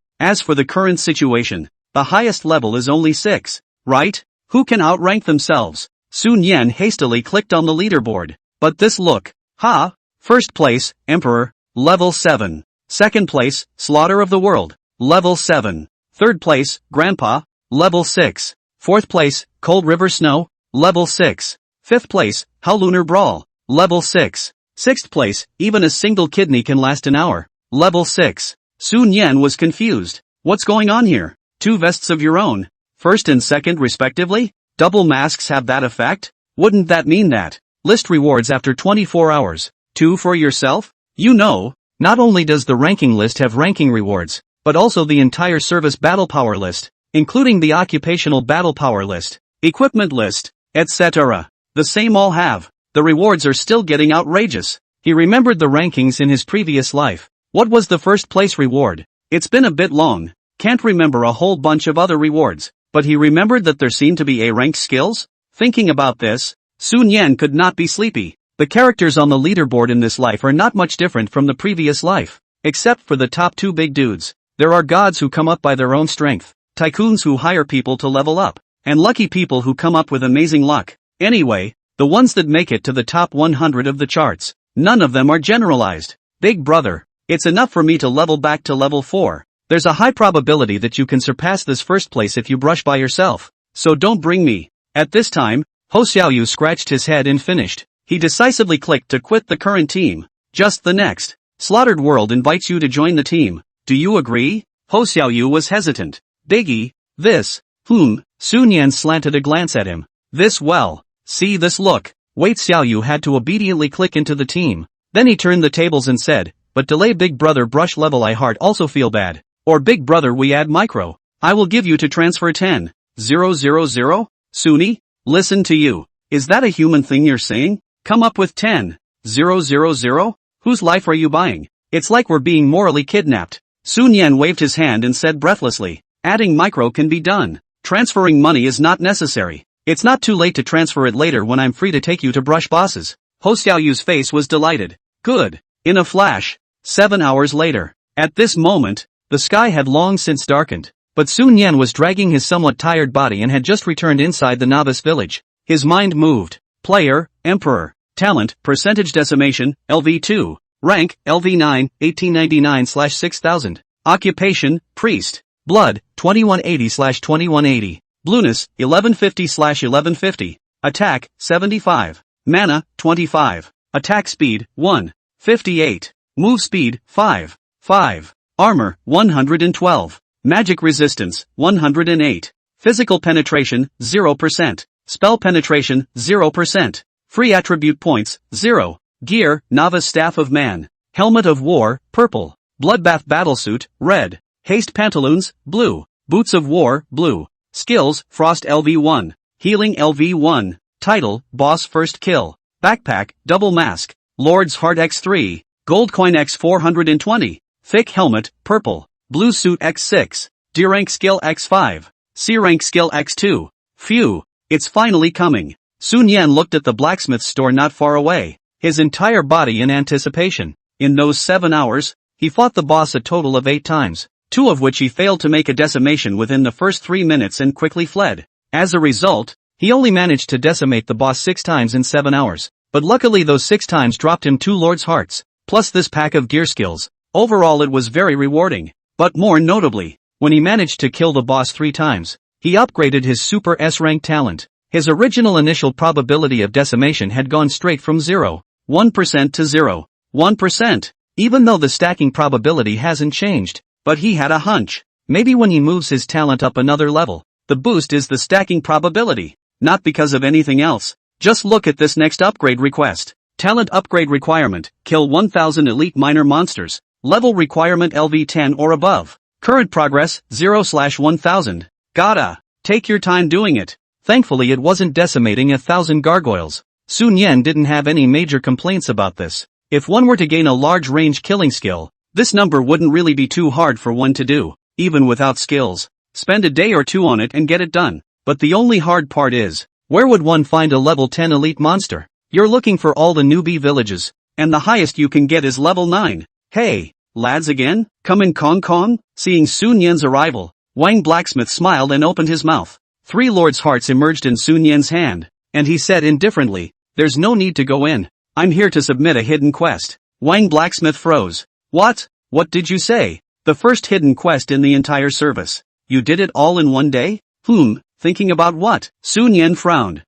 the highest level is only 6, right? Who can outrank themselves? Sun Yan hastily clicked on the leaderboard. But this look. Ha! First place, Emperor, level 7. Second place, Slaughter of the World, level 7. Third place, Grandpa, level 6. Fourth place, Cold River Snow, level 6. Fifth place, How Lunar Brawl, level 6. Sixth place, Even a Single Kidney Can Last an Hour, level 6. Sun Yan was confused. What's going on here? 2 vests of your own, first and second respectively? Double masks have that effect? Wouldn't that mean that? List rewards after 24 hours. 2 for yourself? You know, not only does the ranking list have ranking rewards, but also the entire service battle power list, including the occupational battle power list, equipment list, etc. The same all have. The rewards are still getting outrageous. He remembered the rankings in his previous life. What was the first place reward? It's been a bit long. Can't remember a whole bunch of other rewards, but he remembered that there seemed to be A rank skills. Thinking about this, Sun Yan could not be sleepy. The characters on the leaderboard in this life are not much different from the previous life, except for the top 2 big dudes. There are gods who come up by their own strength, tycoons who hire people to level up, and lucky people who come up with amazing luck. Anyway, the ones that make it to the top 100 of the charts, none of them are generalized. Big brother, it's enough for me to level back to level 4. There's a high probability that you can surpass this first place if you brush by yourself, so don't bring me. At this time, Ho Xiaoyu scratched his head and finished. He decisively clicked to quit the current team. Just the next. Slaughtered World invites you to join the team. Do you agree? Ho Xiaoyu was hesitant. Biggie, this. Sun Yan slanted a glance at him. This well. See this look. Wait, Xiaoyu had to obediently click into the team. Then he turned the tables and said, but delay big brother brush level I heart also feel bad. Or big brother we add micro. I will give you to transfer 10. 000? Sunny? Listen to you. Is that a human thing you're saying? Come up with 10. 000? Whose life are you buying? It's like we're being morally kidnapped. Sun Yan waved his hand and said breathlessly, adding micro can be done. Transferring money is not necessary. It's not too late to transfer it later when I'm free to take you to brush bosses. Ho Xiaoyu's face was delighted. Good. In a flash. 7 hours later. At this moment, the sky had long since darkened. But Sun Yan was dragging his somewhat tired body and had just returned inside the novice village. His mind moved. Player, Emperor. Talent, percentage decimation, LV2. Rank, LV9, 1899/6000. Occupation, Priest. Blood, 2180/2180. Blueness, 1150/1150. Attack, 75. Mana, 25. Attack speed, 1. 58. Move speed, 5. 5. Armor, 112. Magic resistance, 108. Physical penetration, 0%. Spell penetration, 0%. Free attribute points, 0. Gear, Novice Staff of Man. Helmet of War, purple. Bloodbath Battlesuit, red. Haste Pantaloons, blue. Boots of War, blue. Skills, Frost LV1. Healing LV1. Title, Boss First Kill. Backpack, Double Mask. Lord's Heart X3. Gold Coin X420. Thick Helmet, purple. Blue Suit X6. D rank Skill X5. C rank Skill X2. Phew, it's finally coming. Sun Yan looked at the blacksmith store not far away, his entire body in anticipation. In those 7 hours, he fought the boss a total of 8 times, 2 of which he failed to make a decimation within the first 3 minutes and quickly fled. As a result, he only managed to decimate the boss 6 times in 7 hours, but luckily those 6 times dropped him 2 Lord's Hearts, plus this pack of gear skills. Overall it was very rewarding. But more notably, when he managed to kill the boss 3 times, he upgraded his super S-rank talent. His original initial probability of decimation had gone straight from 0.1% to 0.1%, even though the stacking probability hasn't changed. But he had a hunch. Maybe when he moves his talent up another level, the boost is the stacking probability, not because of anything else. Just look at this next upgrade request. Talent upgrade requirement, kill 1000 elite minor monsters. Level requirement LV10 or above. Current progress, 0/1000. Gotta take your time doing it. Thankfully it wasn't decimating 1,000 gargoyles. Sun Yan didn't have any major complaints about this. If one were to gain a large range killing skill, this number wouldn't really be too hard for one to do, even without skills. Spend a day or two on it and get it done. But the only hard part is, where would one find a level 10 elite monster? You're looking for all the newbie villages, and the highest you can get is level 9. Hey, lads again? Come in Kong Kong? Seeing Sun Yan's arrival, Wang Blacksmith smiled and opened his mouth. 3 lords' hearts emerged in Sun Yan's hand, and he said indifferently, "There's no need to go in. I'm here to submit a hidden quest." Wang Blacksmith froze. What? What did you say? The first hidden quest in the entire service. You did it all in one day? Thinking about what? Sun Yan frowned.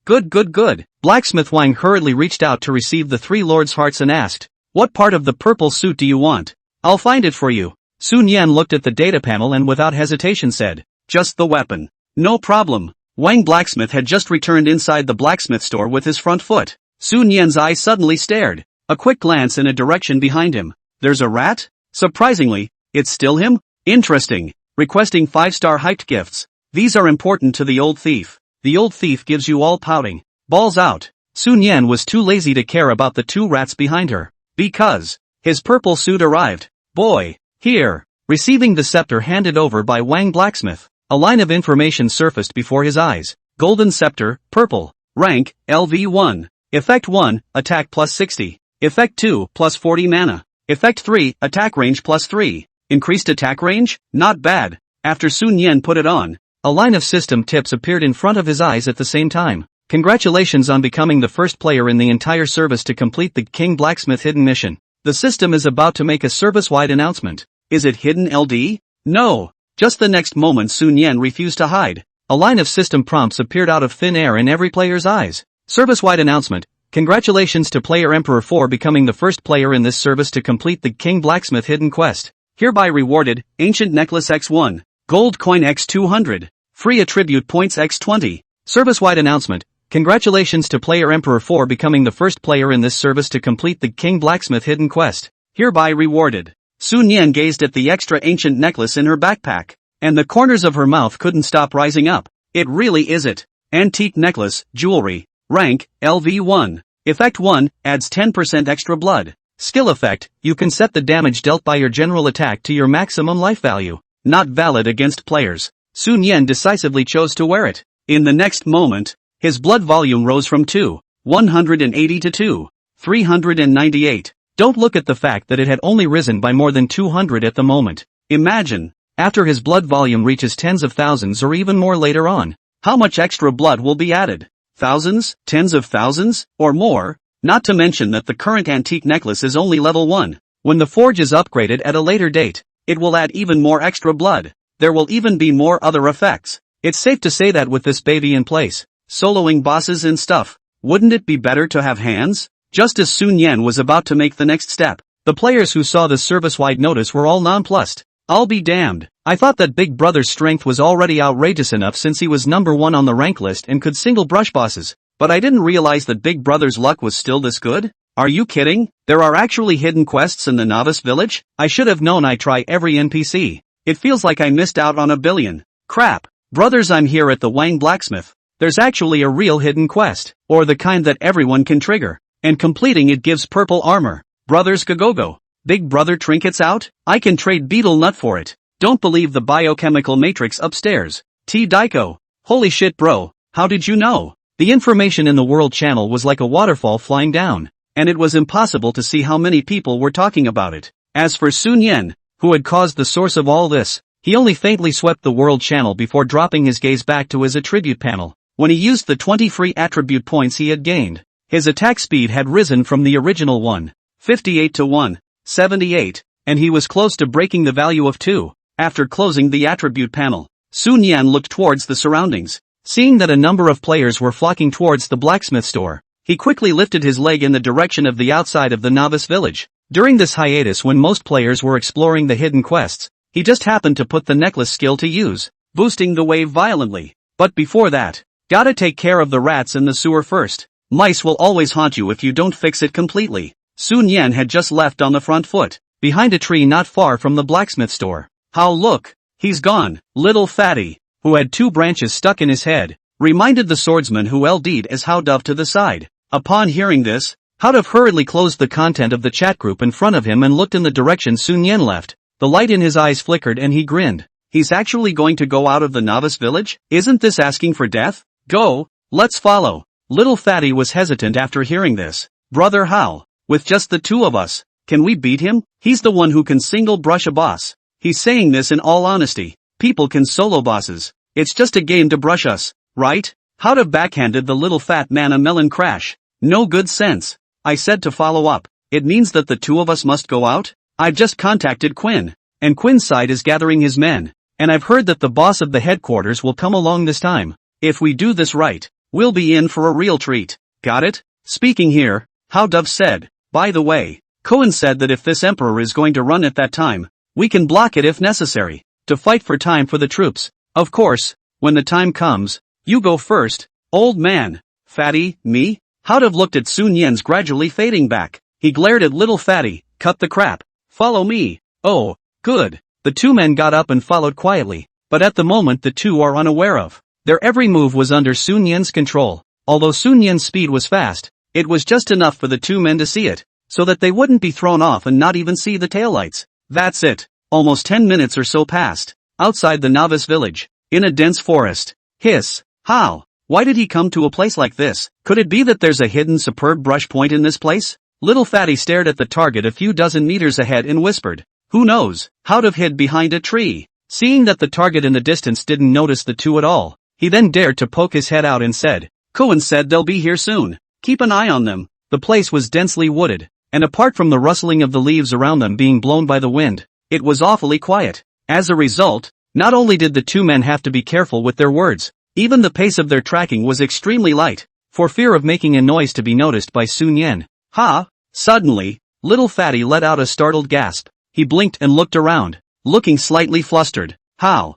Good. Blacksmith Wang hurriedly reached out to receive the 3 lords' hearts and asked, "What part of the purple suit do you want? I'll find it for you." Sun Yan looked at the data panel and without hesitation said, "Just the weapon." No problem. Wang Blacksmith had just returned inside the blacksmith store with his front foot. Sun Yan's eyes suddenly stared. A quick glance in a direction behind him. There's a rat? Surprisingly, it's still him? Interesting. Requesting 5-star hyped gifts. These are important to the old thief. The old thief gives you all pouting. Balls out. Sun Yan was too lazy to care about the 2 rats behind her. Because his purple suit arrived. Boy, here. Receiving the scepter handed over by Wang Blacksmith. A line of information surfaced before his eyes. Golden scepter, purple. Rank, LV1. Effect 1, attack plus 60. Effect 2, plus 40 mana. Effect 3, attack range plus 3. Increased attack range? Not bad. After Sun Yan put it on, a line of system tips appeared in front of his eyes at the same time. Congratulations on becoming the first player in the entire service to complete the King Blacksmith hidden mission. The system is about to make a service-wide announcement. Is it hidden LD? No. Just the next moment Sun Yan refused to hide. A line of system prompts appeared out of thin air in every player's eyes. Service-wide announcement. Congratulations to player Emperor 4 becoming the first player in this service to complete the King Blacksmith hidden quest. Hereby rewarded, Ancient Necklace X1. Gold Coin X200. Free Attribute Points X20. Service-wide announcement. Congratulations to player Emperor 4 becoming the first player in this service to complete the King Blacksmith hidden quest. Hereby rewarded. Sun Yan gazed at the extra ancient necklace in her backpack, and the corners of her mouth couldn't stop rising up. It really is it. Antique necklace, jewelry. Rank, LV1. Effect 1, adds 10% extra blood. Skill effect, you can set the damage dealt by your general attack to your maximum life value. Not valid against players. Sun Yan decisively chose to wear it. In the next moment, his blood volume rose from 2,180 to 2,398. Don't look at the fact that it had only risen by more than 200 at the moment. Imagine, after his blood volume reaches tens of thousands or even more later on, how much extra blood will be added? Thousands, tens of thousands, or more? Not to mention that the current antique necklace is only level 1. When the forge is upgraded at a later date, it will add even more extra blood. There will even be more other effects. It's safe to say that with this baby in place, soloing bosses and stuff, wouldn't it be better to have hands? Just as Sun Yan was about to make the next step, the players who saw the service-wide notice were all nonplussed. I'll be damned. I thought that Big Brother's strength was already outrageous enough since he was number 1 on the rank list and could single brush bosses, but I didn't realize that Big Brother's luck was still this good? Are you kidding? There are actually hidden quests in the novice village? I should have known. I try every NPC. It feels like I missed out on a billion. Crap. Brothers, I'm here at the Wang Blacksmith. There's actually a real hidden quest, or the kind that everyone can trigger, and completing it gives purple armor. Brothers go. Big Brother trinkets out? I can trade Beetle Nut for it. Don't believe the biochemical matrix upstairs. T. Daiko. Holy shit bro, how did you know? The information in the World Channel was like a waterfall flying down, and it was impossible to see how many people were talking about it. As for Sun Yan, who had caused the source of all this, he only faintly swept the World Channel before dropping his gaze back to his attribute panel. When he used the 20 free attribute points he had gained, his attack speed had risen from the original 158 to 178, and he was close to breaking the value of 2. After closing the attribute panel, Sun Yan looked towards the surroundings. Seeing that a number of players were flocking towards the blacksmith store, he quickly lifted his leg in the direction of the outside of the novice village. During this hiatus when most players were exploring the hidden quests, he just happened to put the necklace skill to use, boosting the wave violently. But before that, gotta take care of the rats in the sewer first. Mice will always haunt you if you don't fix it completely. Sun Yan had just left on the front foot, behind a tree not far from the blacksmith store. How look, he's gone. Little fatty, who had 2 branches stuck in his head, reminded the swordsman who LD'd as How Dove to the side. Upon hearing this, How Dove hurriedly closed the content of the chat group in front of him and looked in the direction Sun Yan left. The light in his eyes flickered and he grinned. He's actually going to go out of the novice village? Isn't this asking for death? Go, let's follow. Little fatty was hesitant after hearing this. Brother How, with just the 2 of us, can we beat him? He's the one who can single brush a boss. He's saying this in all honesty. People can solo bosses. It's just a game to brush us, right? How Dove backhanded the little fat man a melon crash. No good sense. I said to follow up. It means that the 2 of us must go out? I've just contacted Quinn, and Quinn's side is gathering his men, and I've heard that the boss of the headquarters will come along this time. If we do this right, we'll be in for a real treat. Got it? Speaking here, How Dove said. By the way, Cohen said that if this emperor is going to run at that time, we can block it if necessary, to fight for time for the troops. Of course, when the time comes, you go first, old man. Fatty, me? How Dove looked at Sun Yan's gradually fading back. He glared at little fatty. Cut the crap. Follow me. Oh, good. The 2 men got up and followed quietly, but at the moment the 2 are unaware of. Their every move was under Sun Yan's control. Although Sun Yan's speed was fast, it was just enough for the 2 men to see it, so that they wouldn't be thrown off and not even see the taillights. That's it. Almost 10 minutes or so passed. Outside the novice village, in a dense forest. Hiss. How? Why did he come to a place like this? Could it be that there's a hidden superb brush point in this place? Little fatty stared at the target a few dozen meters ahead and whispered. Who knows? How Dove hid behind a tree. Seeing that the target in the distance didn't notice the 2 at all, he then dared to poke his head out and said, Cohen said they'll be here soon. Keep an eye on them. The place was densely wooded, and apart from the rustling of the leaves around them being blown by the wind, it was awfully quiet. As a result, not only did the 2 men have to be careful with their words, even the pace of their tracking was extremely light, for fear of making a noise to be noticed by Sun Yan. Ha! Suddenly, little fatty let out a startled gasp. He blinked and looked around, looking slightly flustered. How?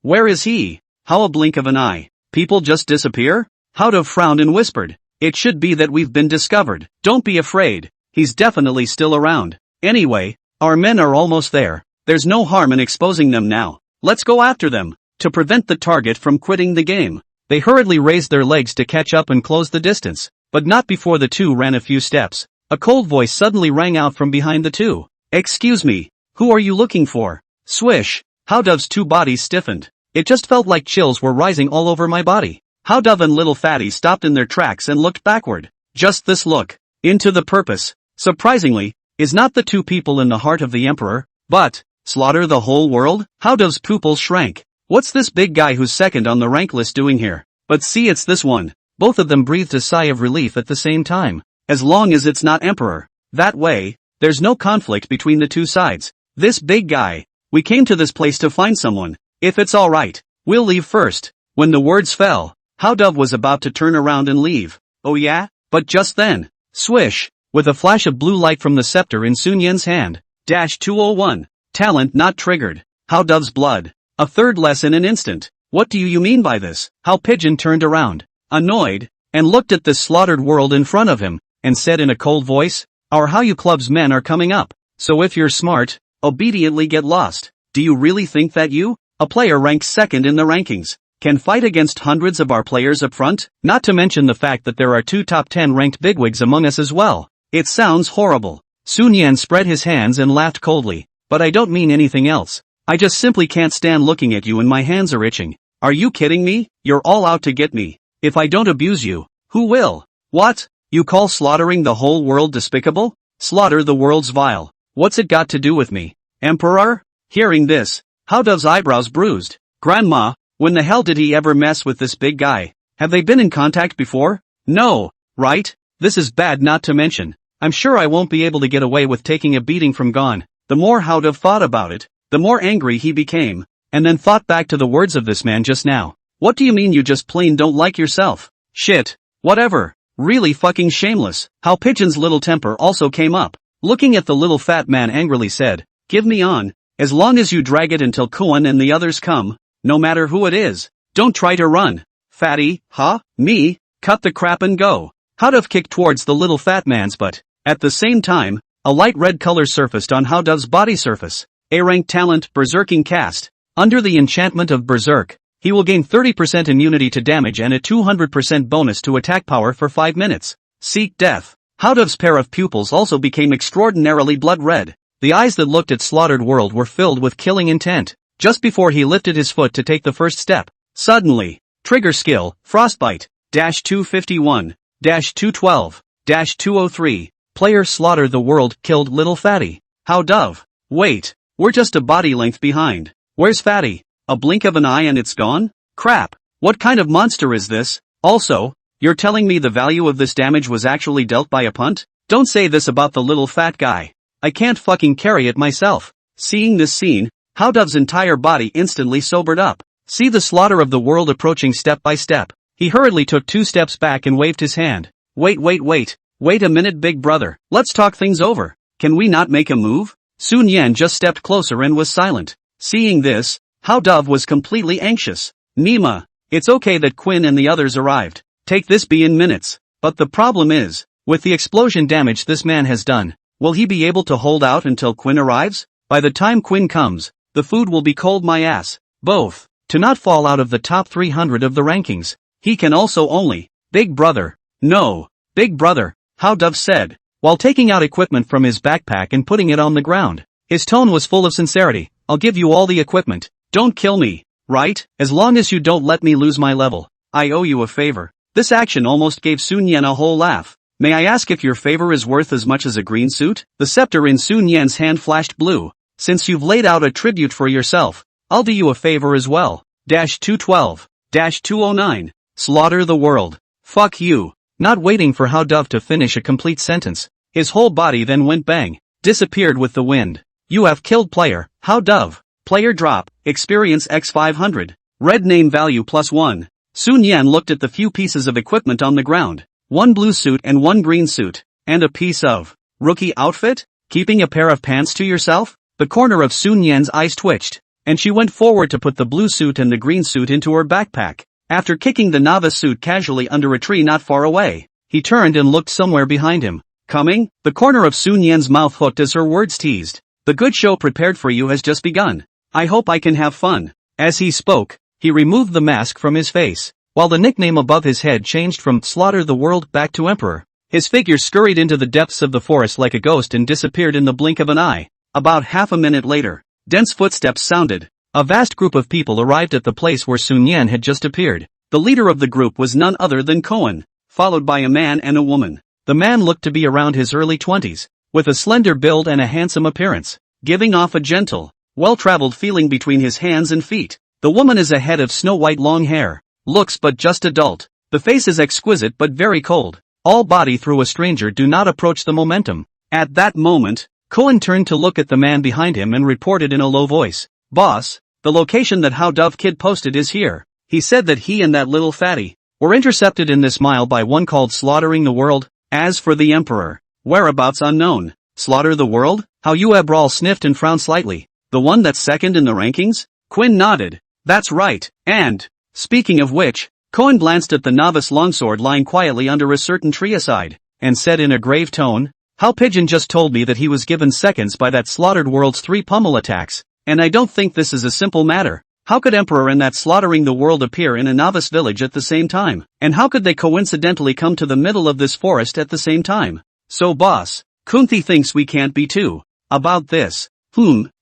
Where is he? How a blink of an eye. People just disappear? How Dove frowned and whispered. It should be that we've been discovered. Don't be afraid. He's definitely still around. Anyway, our men are almost there. There's no harm in exposing them now. Let's go after them. To prevent the target from quitting the game, they hurriedly raised their legs to catch up and close the distance, but not before the 2 ran a few steps. A cold voice suddenly rang out from behind the 2. Excuse me, who are you looking for? Swish. How Dove's 2 bodies stiffened. It just felt like chills were rising all over my body. How Dove and little fatty stopped in their tracks and looked backward. Just this look, into the purpose, surprisingly, is not the 2 people in the heart of the emperor, but, slaughter the whole world? How Dove's pupils shrank. What's this big guy who's second on the rank list doing here? But see, it's this one. Both of them breathed a sigh of relief at the same time. As long as it's not emperor. That way, there's no conflict between the 2 sides. This big guy. We came to this place to find someone. If it's alright, we'll leave first. When the words fell, How Dove was about to turn around and leave. Oh yeah? But just then, swish, with a flash of blue light from the scepter in Sun Yan's hand. -201. Talent not triggered. How Dove's blood. A third less in an instant. What do you mean by this? How Pigeon turned around, annoyed, and looked at this slaughtered world in front of him, and said in a cold voice, Our How You Club's men are coming up, so if you're smart, obediently get lost. Do you really think that you, a player ranked second in the rankings, can fight against hundreds of our players up front? Not to mention the fact that there are 2 top 10 ranked bigwigs among us as well. It sounds horrible. Sun Yan spread his hands and laughed coldly. But I don't mean anything else. I just simply can't stand looking at you and my hands are itching. Are you kidding me? You're all out to get me. If I don't abuse you, who will? What? You call slaughtering the whole world despicable? Slaughter the world's vile. What's it got to do with me? Emperor? Hearing this, How Dove's eyebrows bruised. Grandma, when the hell did he ever mess with this big guy? Have they been in contact before? No, right? This is bad. Not to mention, I'm sure I won't be able to get away with taking a beating from Gon. The more Howdov thought about it, the more angry he became, and then thought back to the words of this man just now. What do you mean you just plain don't like yourself? Shit. Whatever. Really fucking shameless. How Pigeon's little temper also came up. Looking at the little fat man angrily said, give me on, as long as you drag it until Koen and the others come, no matter who it is. Don't try to run. Fatty, huh? Me? Cut the crap and go. Howdov kicked towards the little fat man's butt. At the same time, a light red color surfaced on Howdov's body surface. A-rank talent, Berserking Cast. Under the enchantment of Berserk, he will gain 30% immunity to damage and a 200% bonus to attack power for 5 minutes. Seek death. Howdov's pair of pupils also became extraordinarily blood red. The eyes that looked at slaughtered world were filled with killing intent. Just before he lifted his foot to take the first step, suddenly, trigger skill, Frostbite, -251, -212, -203, player slaughter the world, killed little Fatty. Howdov. Wait, we're just a body length behind. Where's Fatty? A blink of an eye and it's gone? Crap. What kind of monster is this? Also, you're telling me the value of this damage was actually dealt by a punt? Don't say this about the little fat guy. I can't fucking carry it myself. Seeing this scene, Howdov's entire body instantly sobered up. See the slaughter of the world approaching step by step. He hurriedly took 2 steps back and waved his hand. Wait a minute big brother, let's talk things over. Can we not make a move? Sun Yan just stepped closer and was silent. Seeing this, Howdov was completely anxious. Nima, it's okay that Quinn and the others arrived. Take this be in minutes. But the problem is, with the explosion damage this man has done, will he be able to hold out until Quinn arrives? By the time Quinn comes, the food will be cold my ass. Both. To not fall out of the top 300 of the rankings. He can also only, big brother. No, big brother, Howdov said, while taking out equipment from his backpack and putting it on the ground. His tone was full of sincerity. I'll give you all the equipment. Don't kill me, right? As long as you don't let me lose my level. I owe you a favor. This action almost gave Sun Yan a whole laugh. May I ask if your favor is worth as much as a green suit? The scepter in Sun Yan's hand flashed blue. Since you've laid out a tribute for yourself, I'll do you a favor as well. -212, -209. Slaughter the world. Fuck you. Not waiting for Howdov to finish a complete sentence, his whole body then went bang, disappeared with the wind. You have killed player, Howdov. Player drop, experience x500. Red name value +1. Sun Yan looked at the few pieces of equipment on the ground. 1 blue suit and 1 green suit, and a piece of rookie outfit? Keeping a pair of pants to yourself? The corner of Sun Yan's eyes twitched, and she went forward to put the blue suit and the green suit into her backpack. After kicking the novice suit casually under a tree not far away, he turned and looked somewhere behind him. Coming? The corner of Sun Yan's mouth hooked as her words teased. The good show prepared for you has just begun. I hope I can have fun. As he spoke, he removed the mask from his face, while the nickname above his head changed from Slaughter the World back to Emperor. His figure scurried into the depths of the forest like a ghost and disappeared in the blink of an eye. About half a minute later, dense footsteps sounded. A vast group of people arrived at the place where Sun Yan had just appeared. The leader of the group was none other than Koen, followed by a man and a woman. The man looked to be around his early 20s, with a slender build and a handsome appearance, giving off a gentle, well-traveled feeling between his hands and feet. The woman is a head of snow-white long hair, looks but just adult. The face is exquisite but very cold. All body through a stranger do not approach the momentum. At that moment, Koen turned to look at the man behind him and reported in a low voice. Boss, the location that Howdov Kid posted is here. He said that he and that little fatty were intercepted in this mile by one called Slaughtering the World. As for the Emperor, whereabouts unknown. Slaughter the World? How Brawl sniffed and frowned slightly. The one that's second in the rankings? Quinn nodded. That's right, and, speaking of which, Koen glanced at the novice longsword lying quietly under a certain tree aside, and said in a grave tone, How Pigeon just told me that he was given seconds by that Slaughtered World's 3 pummel attacks, and I don't think this is a simple matter. How could Emperor and that Slaughtering the World appear in a novice village at the same time? And how could they coincidentally come to the middle of this forest at the same time? So boss, Kunthi thinks we can't be too about this.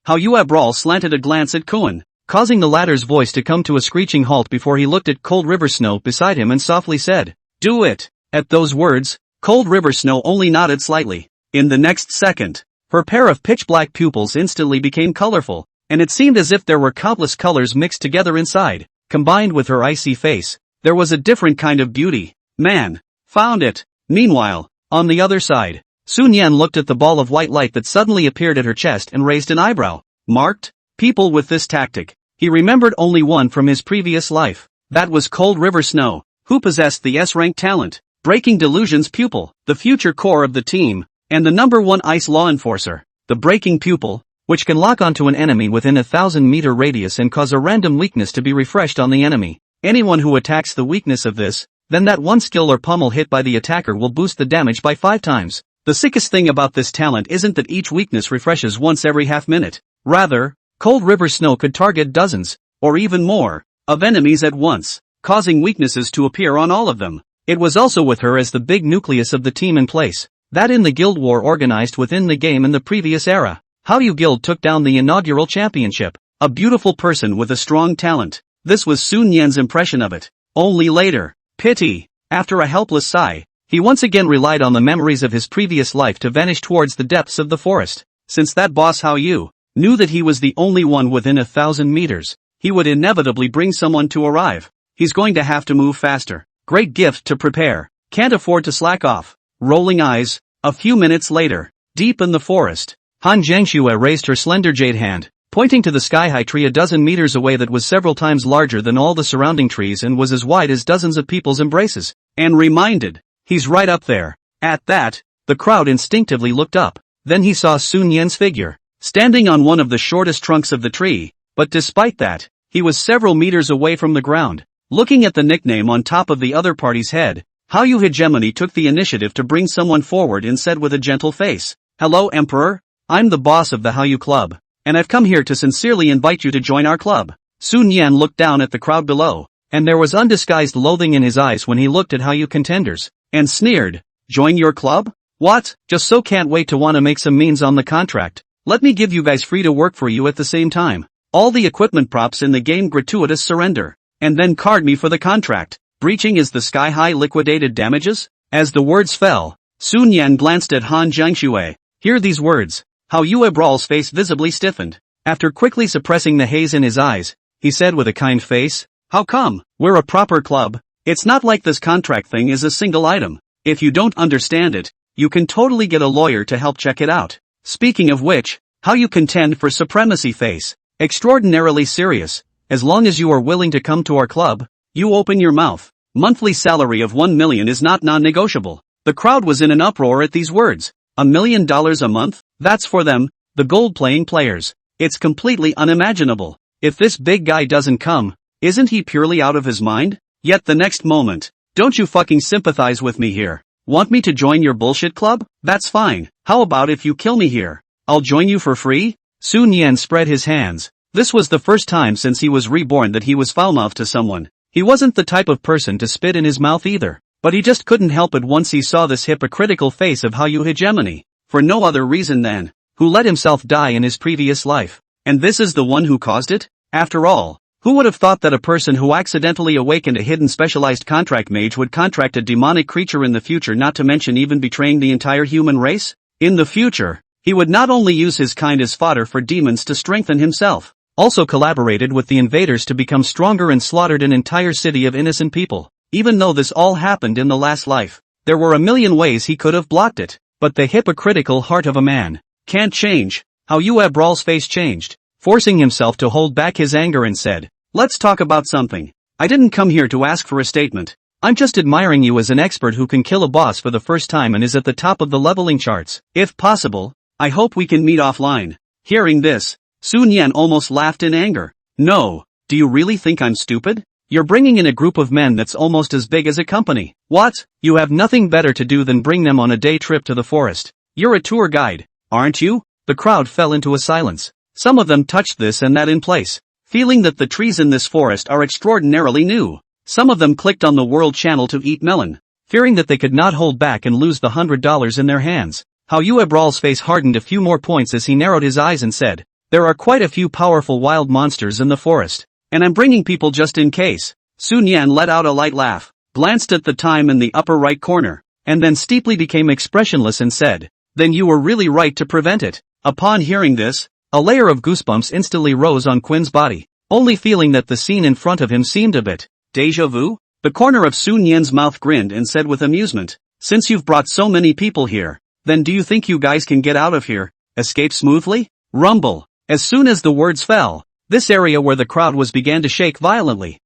How Brawl slanted a glance at Koen, causing the latter's voice to come to a screeching halt before he looked at Cold River Snow beside him and softly said, Do it. At those words, Cold River Snow only nodded slightly. In the next second, her pair of pitch-black pupils instantly became colorful, and it seemed as if there were countless colors mixed together inside. Combined with her icy face, there was a different kind of beauty. Man, found it. Meanwhile, on the other side, Sun Yan looked at the ball of white light that suddenly appeared at her chest and raised an eyebrow. Marked? People with this tactic. He remembered only one from his previous life. That was Cold River Snow, who possessed the S-rank talent, Breaking Delusion's pupil, the future core of the team, and the #1 ice law enforcer. The Breaking Pupil, which can lock onto an enemy within a 1,000-meter radius and cause a random weakness to be refreshed on the enemy. Anyone who attacks the weakness of this, then that one skill or pummel hit by the attacker will boost the damage by 5 times. The sickest thing about this talent isn't that each weakness refreshes once every half minute. Rather, Cold River Snow could target dozens, or even more, of enemies at once, causing weaknesses to appear on all of them. It was also with her as the big nucleus of the team in place, that in the guild war organized within the game in the previous era. Hallyu Guild took down the inaugural championship. A beautiful person with a strong talent. This was Sun Yan's impression of it. Only later. Pity. After a helpless sigh, he once again relied on the memories of his previous life to vanish towards the depths of the forest. Since that boss Hallyu knew that he was the only one within 1,000 meters, he would inevitably bring someone to arrive. He's going to have to move faster. Great gift to prepare. Can't afford to slack off. Rolling eyes. A few minutes later. Deep in the forest. Han Jiangxue raised her slender jade hand, pointing to the sky-high tree a dozen meters away that was several times larger than all the surrounding trees and was as wide as dozens of people's embraces, and reminded, he's right up there. At that, the crowd instinctively looked up. Then he saw Sun Yan's figure, standing on one of the shortest trunks of the tree, but despite that, he was several meters away from the ground. Looking at the nickname on top of the other party's head, Hallyu Hegemony took the initiative to bring someone forward and said with a gentle face, "Hello, Emperor. I'm the boss of the Hallyu Club, and I've come here to sincerely invite you to join our club." Sun Yan looked down at the crowd below, and there was undisguised loathing in his eyes when he looked at Hallyu contenders, and sneered, "Join your club? What? Just so can't wait to want to make some means on the contract. Let me give you guys free to work for you at the same time. All the equipment props in the game gratuitous surrender, and then card me for the contract. Breaching is the sky-high liquidated damages?" As the words fell, Sun Yan glanced at Han Jiangxue. Hear these words. Hallyu Brawl's face visibly stiffened. After quickly suppressing the haze in his eyes, he said with a kind face, "How come? We're a proper club. It's not like this contract thing is a single item. If you don't understand it, you can totally get a lawyer to help check it out. Speaking of which, how you contend for supremacy face. Extraordinarily serious. As long as you are willing to come to our club, you open your mouth. Monthly salary of 1 million is not non-negotiable." The crowd was in an uproar at these words. $1 million a month? That's for them, the gold-playing players. It's completely unimaginable. If this big guy doesn't come, isn't he purely out of his mind? Yet the next moment, don't you fucking sympathize with me here? Want me to join your bullshit club? That's fine. How about if you kill me here? I'll join you for free? Sun Yan spread his hands. This was the first time since he was reborn that he was foul-mouthed to someone. He wasn't the type of person to spit in his mouth either, but he just couldn't help it once he saw this hypocritical face of Hallyu Hegemony. For no other reason than, who let himself die in his previous life. And this is the one who caused it? After all, who would have thought that a person who accidentally awakened a hidden specialized contract mage would contract a demonic creature in the future, not to mention even betraying the entire human race? In the future, he would not only use his kind as fodder for demons to strengthen himself, also collaborated with the invaders to become stronger and slaughtered an entire city of innocent people. Even though this all happened in the last life, there were a million ways he could have blocked it. But the hypocritical heart of a man can't change. Hallyu Brawl's face changed, forcing himself to hold back his anger and said, "Let's talk about something. I didn't come here to ask for a statement. I'm just admiring you as an expert who can kill a boss for the first time and is at the top of the leveling charts. If possible, I hope we can meet offline." Hearing this, Sun Yan almost laughed in anger. "No, do you really think I'm stupid? You're bringing in a group of men that's almost as big as a company. What? You have nothing better to do than bring them on a day trip to the forest. You're a tour guide, aren't you?" The crowd fell into a silence. Some of them touched this and that in place, feeling that the trees in this forest are extraordinarily new. Some of them clicked on the world channel to eat melon, fearing that they could not hold back and lose the $100 in their hands. Hallyu Brawl's face hardened a few more points as he narrowed his eyes and said, "There are quite a few powerful wild monsters in the forest. And I'm bringing people just in case." Sun Yan let out a light laugh, glanced at the time in the upper right corner, and then steeply became expressionless and said, "Then you were really right to prevent it." Upon hearing this, a layer of goosebumps instantly rose on Quinn's body, only feeling that the scene in front of him seemed a bit déjà vu. The corner of Sun Yan's mouth grinned and said with amusement, "Since you've brought so many people here, Then do you think you guys can get out of here, escape smoothly? Rumble. As soon as the words fell, this area where the crowd was began to shake violently.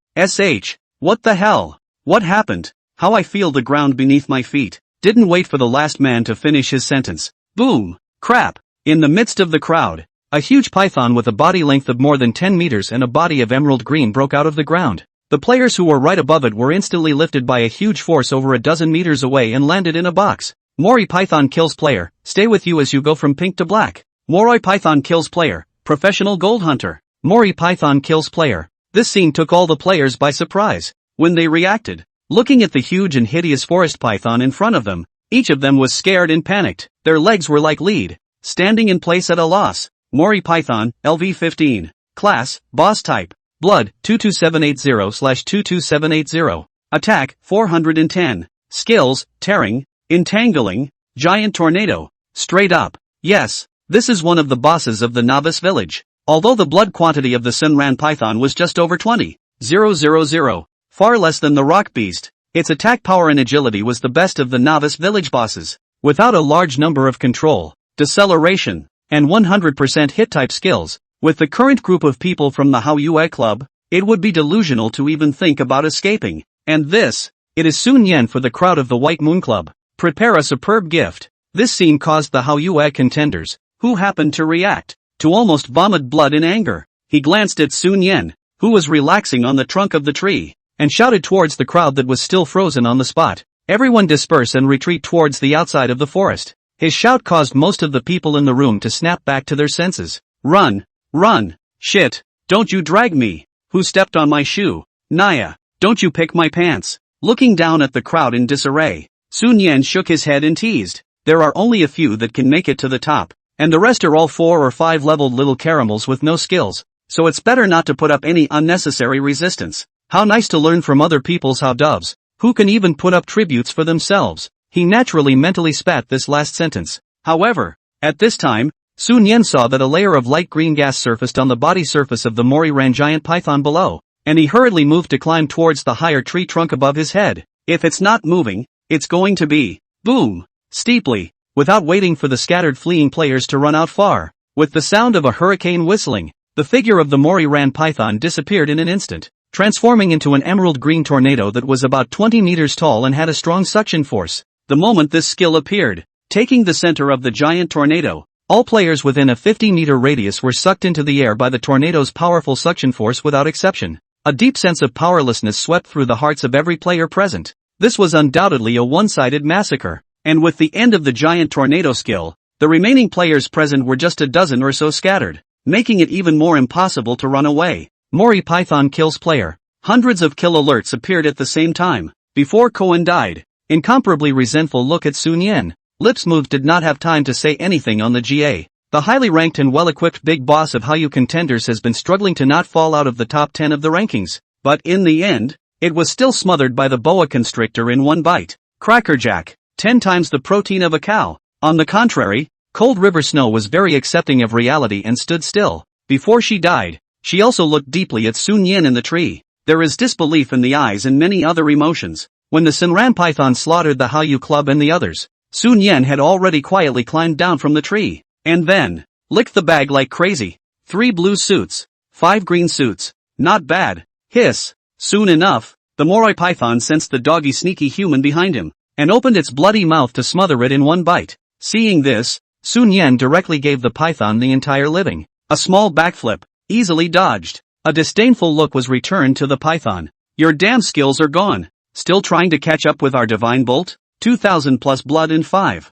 What the hell? What happened? How I feel the ground beneath my feet. Didn't wait for the last man to finish his sentence. Boom! Crap! In the midst of the crowd, a huge python with a body length of more than 10 meters and a body of emerald green broke out of the ground. The players who were right above it were instantly lifted by a huge force over a dozen meters away and landed in a box. Mori Python kills player, stay with you as you go from pink to black. Moroi Python kills player, professional gold hunter. Mori Python kills player. This scene took all the players by surprise. When they reacted, looking at the huge and hideous forest python in front of them, each of them was scared and panicked. Their legs were like lead, standing in place at a loss. Mori Python, LV15. Class, Boss Type. Blood, 22780/22780. Attack, 410. Skills, Tearing, Entangling, Giant Tornado. Straight up. Yes, this is one of the bosses of the novice village. Although the blood quantity of the Sunran Python was just over 20,000, far less than the Rock Beast, its attack power and agility was the best of the novice village bosses. Without a large number of control, deceleration, and 100% hit-type skills, with the current group of people from the Hao Club, it would be delusional to even think about escaping. And this, it is Sun Yen for the crowd of the White Moon Club. Prepare a superb gift. This scene caused the Hao contenders, who happened to react, to almost vomit blood in anger. He glanced at Sun Yen, who was relaxing on the trunk of the tree, and shouted towards the crowd that was still frozen on the spot. Everyone disperse and retreat towards the outside of the forest. His shout caused most of the people in the room to snap back to their senses. Run! Run! Shit! Don't you drag me! Who stepped on my shoe? Naya! Don't you pick my pants! Looking down at the crowd in disarray, Sun Yen shook his head and teased. There are only a few that can make it to the top, and the rest are all 4 or 5 leveled little caramels with no skills, so it's better not to put up any unnecessary resistance. How nice to learn from other people's how doves, who can even put up tributes for themselves. He naturally mentally spat this last sentence. However, at this time, Sun Yen saw that a layer of light green gas surfaced on the body surface of the Mori-ran giant python below, and he hurriedly moved to climb towards the higher tree trunk above his head. If it's not moving, it's going to be, boom, steeply, without waiting for the scattered fleeing players to run out far. With the sound of a hurricane whistling, the figure of the Mori-ran python disappeared in an instant, transforming into an emerald green tornado that was about 20 meters tall and had a strong suction force. The moment this skill appeared, taking the center of the giant tornado, all players within a 50-meter radius were sucked into the air by the tornado's powerful suction force without exception. A deep sense of powerlessness swept through the hearts of every player present. This was undoubtedly a one-sided massacre, and with the end of the giant tornado skill, the remaining players present were just a dozen or so scattered, making it even more impossible to run away. Mori Python kills player. Hundreds of kill alerts appeared at the same time. Before Koen died, incomparably resentful look at Sun Yen. Lips moved, did not have time to say anything on the GA. The highly ranked and well-equipped big boss of Hao contenders has been struggling to not fall out of the top 10 of the rankings, but in the end, it was still smothered by the boa constrictor in one bite. Crackerjack, 10 times the protein of a cow. On the contrary, Cold River Snow was very accepting of reality and stood still. Before she died, she also looked deeply at Sun Yen in the tree. There is disbelief in the eyes and many other emotions. When the Sunran Python slaughtered the Hao Club and the others, Sun Yen had already quietly climbed down from the tree, and then licked the bag like crazy. 3 blue suits, 5 green suits. Not bad. Hiss. Soon enough, the Moroi Python sensed the doggy sneaky human behind him, and opened its bloody mouth to smother it in one bite. Seeing this, Sun Yen directly gave the python the entire living. A small backflip, easily dodged. A disdainful look was returned to the python. Your damn skills are gone. Still trying to catch up with our divine bolt? 2000 plus blood and 5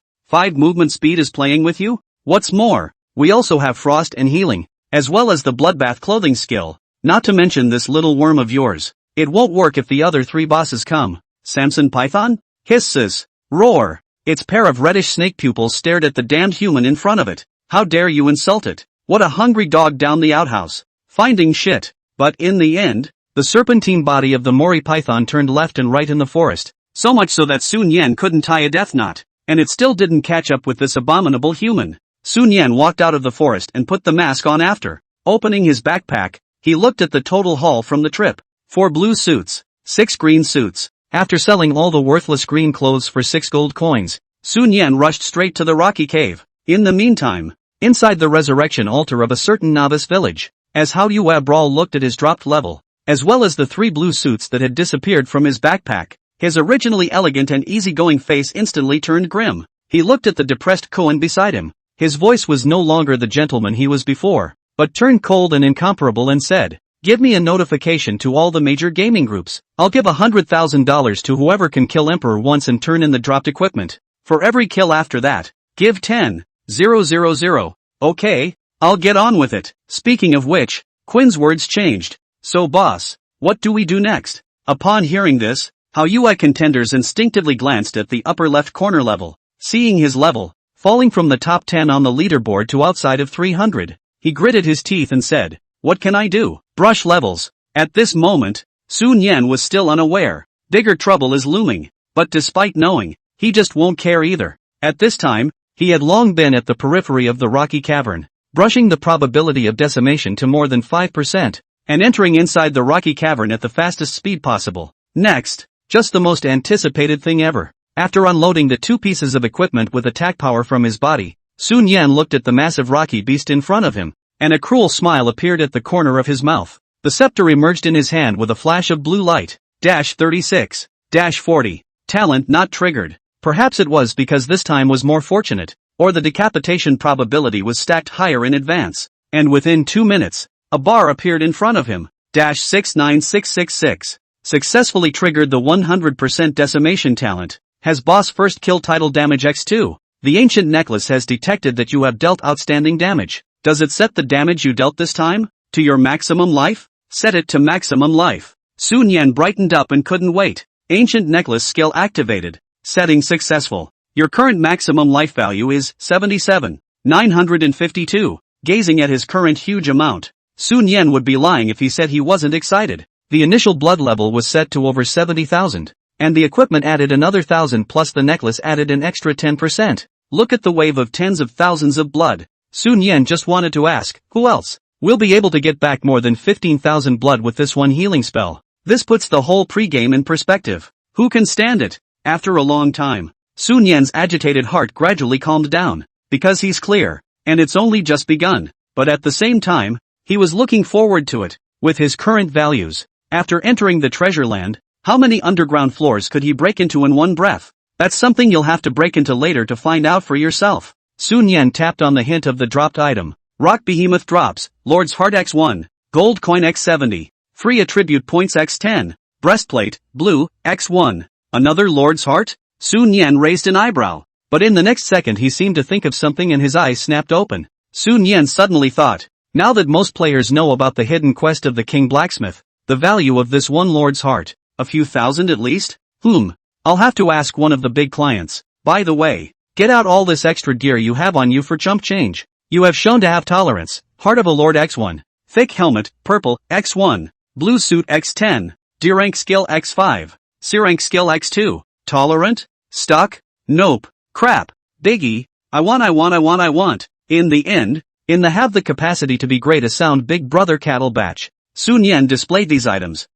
movement speed is playing with you? What's more, we also have frost and healing, as well as the bloodbath clothing skill. Not to mention this little worm of yours. It won't work if the other 3 bosses come. Samson Python? Hisses. Roar. Its pair of reddish snake pupils stared at the damned human in front of it. How dare you insult it? What a hungry dog down the outhouse. Finding shit. But in the end, the serpentine body of the Mori Python turned left and right in the forest. So much so that Sun Yen couldn't tie a death knot, and it still didn't catch up with this abominable human. Sun Yen walked out of the forest and put the mask on after. Opening his backpack, he looked at the total haul from the trip. 4 blue suits, 6 green suits. After selling all the worthless green clothes for 6 gold coins, Sun Yan rushed straight to the rocky cave. In the meantime, inside the resurrection altar of a certain novice village, as Hao Yue Brawl looked at his dropped level, as well as the 3 blue suits that had disappeared from his backpack, his originally elegant and easygoing face instantly turned grim. He looked at the depressed Koan beside him. His voice was no longer the gentleman he was before, but turned cold and incomparable and said, "Give me a notification to all the major gaming groups. I'll give $100,000 to whoever can kill Emperor once and turn in the dropped equipment. For every kill after that, give 10,000. Okay, I'll get on with it." Speaking of which, Quinn's words changed. "So boss, what do we do next?" Upon hearing this, Hao Yue contenders instinctively glanced at the upper left corner level. Seeing his level, falling from the top 10 on the leaderboard to outside of 300, he gritted his teeth and said, "What can I do? Brush levels." At this moment, Sun Yan was still unaware. Bigger trouble is looming. But despite knowing, he just won't care either. At this time, he had long been at the periphery of the rocky cavern, brushing the probability of decimation to more than 5%, and entering inside the rocky cavern at the fastest speed possible. Next, just the most anticipated thing ever. After unloading the 2 pieces of equipment with attack power from his body, Sun Yan looked at the massive rocky beast in front of him, and a cruel smile appeared at the corner of his mouth. The scepter emerged in his hand with a flash of blue light. 36, 40. Talent not triggered. Perhaps it was because this time was more fortunate, or the decapitation probability was stacked higher in advance, and within 2 minutes, a bar appeared in front of him. 69666. Successfully triggered the 100% decimation talent. Has boss first kill title damage x2. The ancient necklace has detected that you have dealt outstanding damage. Does it set the damage you dealt this time to your maximum life? Set it to maximum life. Sun Yan brightened up and couldn't wait. Ancient necklace skill activated. Setting successful. Your current maximum life value is 77,952. Gazing at his current huge amount, Sun Yan would be lying if he said he wasn't excited. The initial blood level was set to over 70,000. And the equipment added another 1,000 plus the necklace added an extra 10%. Look at the wave of tens of thousands of blood. Sun Yan just wanted to ask, who else will be able to get back more than 15,000 blood with this one healing spell? This puts the whole pregame in perspective. Who can stand it? After a long time, Sun Yan's agitated heart gradually calmed down, because he's clear, and it's only just begun. But at the same time, he was looking forward to it. With his current values, after entering the treasure land, how many underground floors could he break into in one breath? That's something you'll have to break into later to find out for yourself. Sun Yan tapped on the hint of the dropped item. Rock Behemoth drops, Lord's Heart x1, Gold Coin x70, Free Attribute Points x10, Breastplate, Blue, x1. Another Lord's Heart? Sun Yan raised an eyebrow. But in the next second he seemed to think of something and his eyes snapped open. Sun Yan suddenly thought, now that most players know about the hidden quest of the King Blacksmith, the value of this one Lord's Heart, a few thousand at least? I'll have to ask one of the big clients. By the way, get out all this extra gear you have on you for chump change. You have shown to have tolerance. Heart of a Lord x1. Thick helmet, purple, x1. Blue suit x10. D rank skill x5. C rank skill x2. Tolerant? Stuck? Nope. Crap. Biggie. I want. In the end, in the have the capacity to be great a sound big brother cattle batch, Sun Yan displayed these items.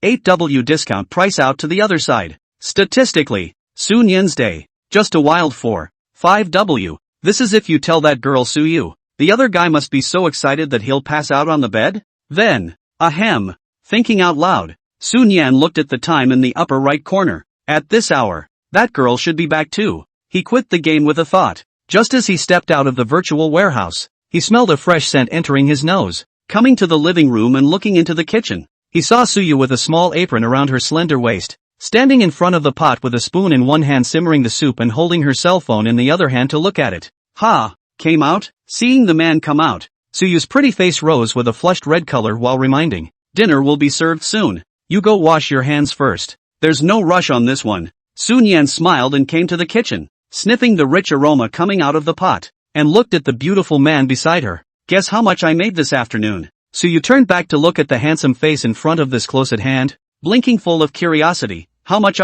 8W discount price out to the other side. Statistically, Sun Yan's day, just a wild 5W. This is if you tell that girl Su Yu. The other guy must be so excited that he'll pass out on the bed? Then, ahem. Thinking out loud, Sun Yan looked at the time in the upper right corner. At this hour, that girl should be back too. He quit the game with a thought. Just as he stepped out of the virtual warehouse, he smelled a fresh scent entering his nose. Coming to the living room and looking into the kitchen, he saw Suyu with a small apron around her slender waist, standing in front of the pot with a spoon in one hand simmering the soup and holding her cell phone in the other hand to look at it. Came out? Seeing the man come out, Suyu's pretty face rose with a flushed red color while reminding, dinner will be served soon. You go wash your hands first. There's no rush on this one. Sun Yan smiled and came to the kitchen, sniffing the rich aroma coming out of the pot, and looked at the beautiful man beside her. Guess how much I made this afternoon? Suyu turned back to look at the handsome face in front of this close at hand, blinking full of curiosity. How much?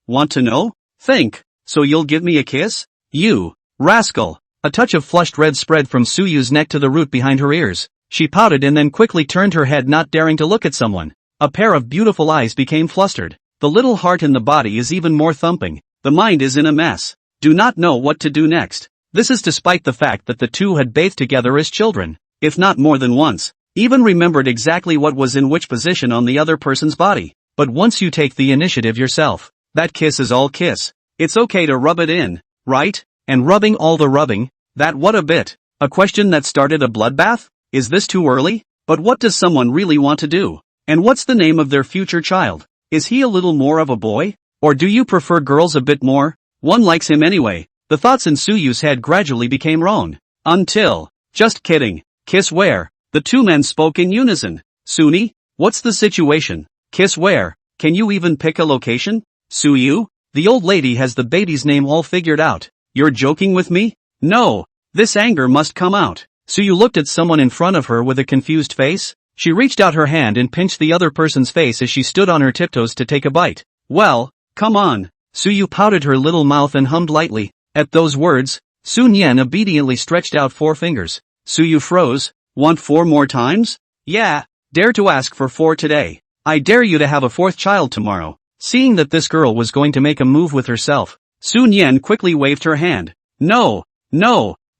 Want to know? Think. So you'll give me a kiss? You rascal. A touch of flushed red spread from Suyu's neck to the root behind her ears. She pouted and then quickly turned her head, not daring to look at someone. A pair of beautiful eyes became flustered. The little heart in the body is even more thumping. The mind is in a mess. do not know what to do next. This is despite the fact that the two had bathed together as children, if not more than once, even remembered exactly what was in which position on the other person's body. But once you take the initiative yourself, that kiss is all kiss. It's okay to rub it in, right? And rubbing all the rubbing, that what a bit. A question that started a bloodbath? Is this too early? But what does someone really want to do? And what's the name of their future child? Is he a little more of a boy? Or do you prefer girls a bit more? One likes him anyway. The thoughts in Suyu's head gradually became wrong. Until, just kidding. Kiss where? The two men spoke in unison. Suni, what's the situation? Kiss where? Can you even pick a location? Suyu? The old lady has the baby's name all figured out. You're joking with me? No. This anger must come out. Suyu looked at someone in front of her with a confused face. She reached out her hand and pinched the other person's face as she stood on her tiptoes to take a bite. Well, come on. Suyu pouted her little mouth and hummed lightly. At those words, Sun Yan obediently stretched out 4 fingers. Suyu froze. Want 4 more times? Yeah. Dare to ask for 4 today. I dare you to have a 4th child tomorrow. Seeing that this girl was going to make a move with herself, Sun Yan quickly waved her hand. No.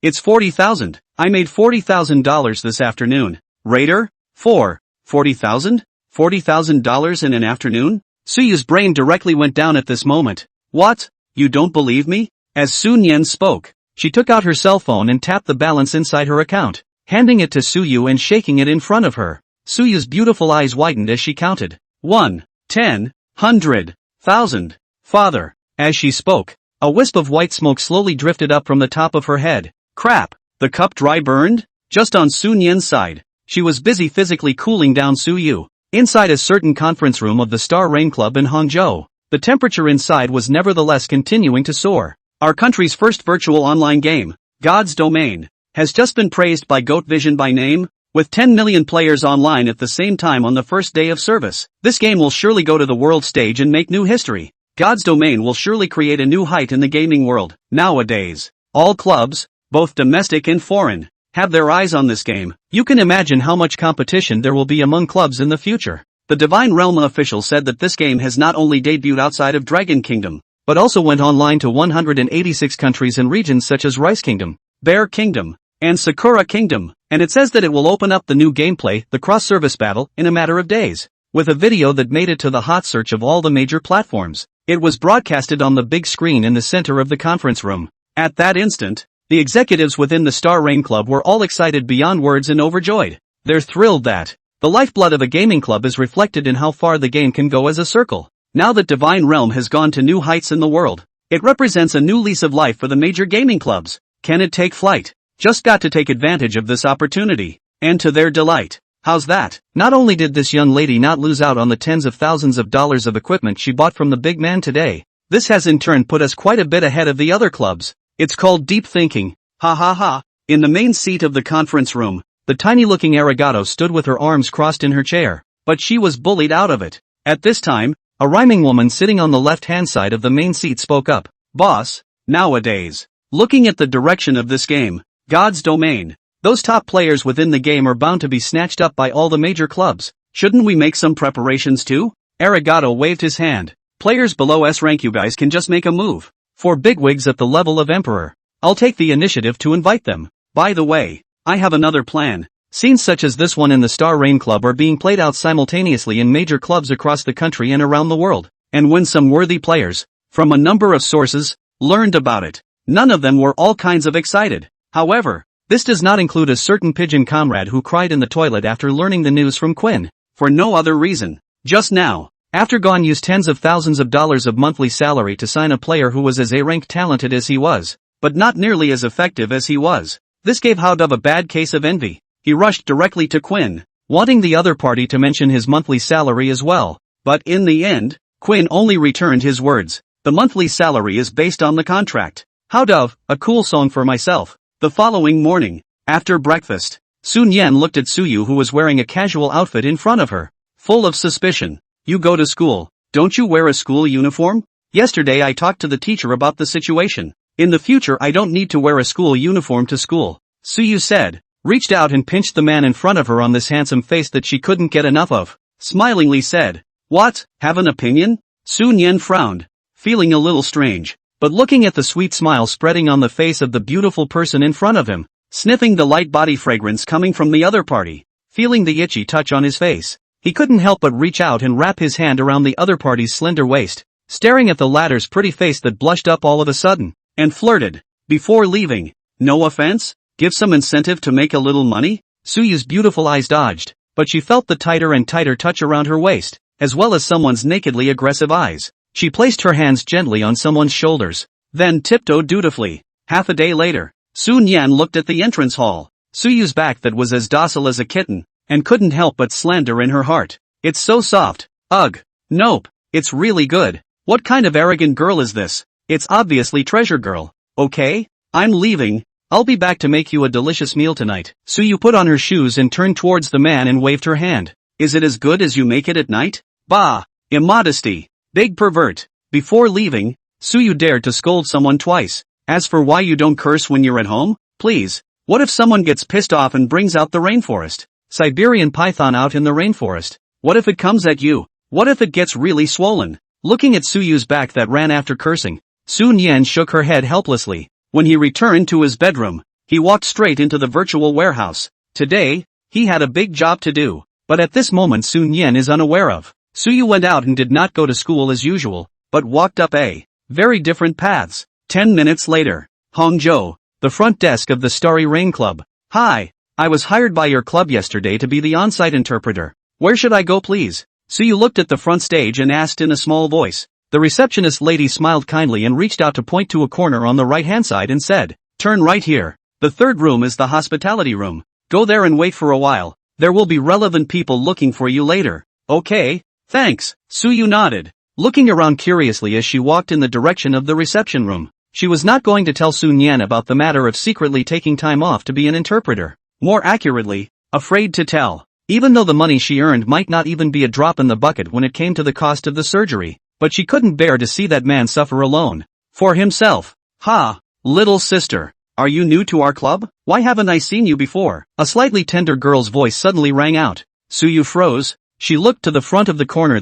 It's 40,000. I made $40,000 this afternoon. Raider? 40,000? $40,000 in an afternoon? Suyu's brain directly went down at this moment. What? You don't believe me? As Sun Yan spoke, she took out her cell phone and tapped the balance inside her account, handing it to Suyu and shaking it in front of her. Suyu's beautiful eyes widened as she counted. 1, 10, 100, 1,000. Father. As she spoke, a wisp of white smoke slowly drifted up from the top of her head. Crap. The cup dry burned? Just on Sun Yan's side. She was busy physically cooling down Suyu. Inside a certain conference room of the Star Rain Club in Hangzhou, the temperature inside was nevertheless continuing to soar. Our country's first virtual online game, God's Domain, has just been praised by Goat Vision by name, with 10 million players online at the same time on the first day of service. This game will surely go to the world stage and make new history. God's Domain will surely create a new height in the gaming world. Nowadays, all clubs, both domestic and foreign, have their eyes on this game. You can imagine how much competition there will be among clubs in the future. The Divine Realm official said that this game has not only debuted outside of Dragon Kingdom, but also went online to 186 countries and regions such as Rice Kingdom, Bear Kingdom, and Sakura Kingdom, and it says that it will open up the new gameplay, the cross-service battle, in a matter of days. With a video that made it to the hot search of all the major platforms, it was broadcasted on the big screen in the center of the conference room. At that instant, the executives within the Star Rain Club were all excited beyond words and overjoyed. They're thrilled that the lifeblood of a gaming club is reflected in how far the game can go as a circle. Now that Divine Realm has gone to new heights in the world, it represents a new lease of life for the major gaming clubs. Can it take flight? Just got to take advantage of this opportunity. And to their delight. How's that? Not only did this young lady not lose out on the tens of thousands of dollars of equipment she bought from the big man today, this has in turn put us quite a bit ahead of the other clubs. It's called deep thinking. Ha ha ha. In the main seat of the conference room, the tiny-looking Arigato stood with her arms crossed in her chair, but she was bullied out of it. At this time, a rhyming woman sitting on the left-hand side of the main seat spoke up. Boss, nowadays, looking at the direction of this game, God's Domain, those top players within the game are bound to be snatched up by all the major clubs. Shouldn't we make some preparations too? Arigato waved his hand. Players below S rank, you guys can just make a move. For bigwigs at the level of Emperor, I'll take the initiative to invite them. By the way, I have another plan. Scenes such as this one in the Star Rain Club are being played out simultaneously in major clubs across the country and around the world. And when some worthy players, from a number of sources, learned about it, none of them were all kinds of excited. However, this does not include a certain pigeon comrade who cried in the toilet after learning the news from Quinn. For no other reason. Just now, after Gon used tens of thousands of dollars of monthly salary to sign a player who was as A-rank talented as he was, but not nearly as effective as he was. This gave Haodov a bad case of envy. He rushed directly to Quinn, wanting the other party to mention his monthly salary as well. But in the end, Quinn only returned his words. The monthly salary is based on the contract. Haodov, a cool song for myself. The following morning, after breakfast, Sun Yan looked at Suyu, who was wearing a casual outfit in front of her, full of suspicion. You go to school, don't you wear a school uniform? Yesterday I talked to the teacher about the situation. In the future I don't need to wear a school uniform to school, Suyu said, reached out and pinched the man in front of her on this handsome face that she couldn't get enough of. Smilingly said, What, have an opinion? Sun Yan frowned, feeling a little strange. but looking at the sweet smile spreading on the face of the beautiful person in front of him, sniffing the light body fragrance coming from the other party, feeling the itchy touch on his face, he couldn't help but reach out and wrap his hand around the other party's slender waist, staring at the latter's pretty face that blushed up all of a sudden, and flirted. Before leaving, "No offense? Give some incentive to make a little money?" Suyu's beautiful eyes dodged, but she felt the tighter and tighter touch around her waist, as well as someone's nakedly aggressive eyes. She placed her hands gently on someone's shoulders, then tiptoed dutifully. Half a day later, Sun Yan looked at the entrance hall. Suyu's back that was as docile as a kitten, and couldn't help but slander in her heart. "It's so soft. Ugh. Nope. It's really good. What kind of arrogant girl is this? It's obviously treasure girl. Okay? I'm leaving. I'll be back to make you a delicious meal tonight." Suyu put on her shoes and turned towards the man and waved her hand. "Is it as good as you make it at night? Bah! Immodesty. Big pervert." Before leaving, Suyu dared to scold someone twice. "As for why you don't curse when you're at home, please. What if someone gets pissed off and brings out the rainforest? Siberian python out in the rainforest. What if it comes at you? What if it gets really swollen?" Looking at Suyu's back that ran after cursing, Sun Yan shook her head helplessly. When he returned to his bedroom, he walked straight into the virtual warehouse. Today, he had a big job to do, but at this moment Sun Yan is unaware of. Suyu went out and did not go to school as usual, but walked up a very different paths. 10 minutes later, Hangzhou, the front desk of the Starry Rain Club. "Hi, I was hired by your club yesterday to be the on-site interpreter. Where should I go please?" Suyu looked at the front stage and asked in a small voice. The receptionist lady smiled kindly and reached out to point to a corner on the right-hand side and said, "Turn right here. The third room is the hospitality room. Go there and wait for a while. There will be relevant people looking for you later." "Okay, thanks." Suyu nodded, looking around curiously as she walked in the direction of the reception room. She was not going to tell Sun Yan about the matter of secretly taking time off to be an interpreter. More accurately, afraid to tell. Even though the money she earned might not even be a drop in the bucket when it came to the cost of the surgery, but she couldn't bear to see that man suffer alone. For himself. "Ha, little sister. Are you new to our club? Why haven't I seen you before?" A slightly tender girl's voice suddenly rang out. Suyu froze. She looked to the front of the corner.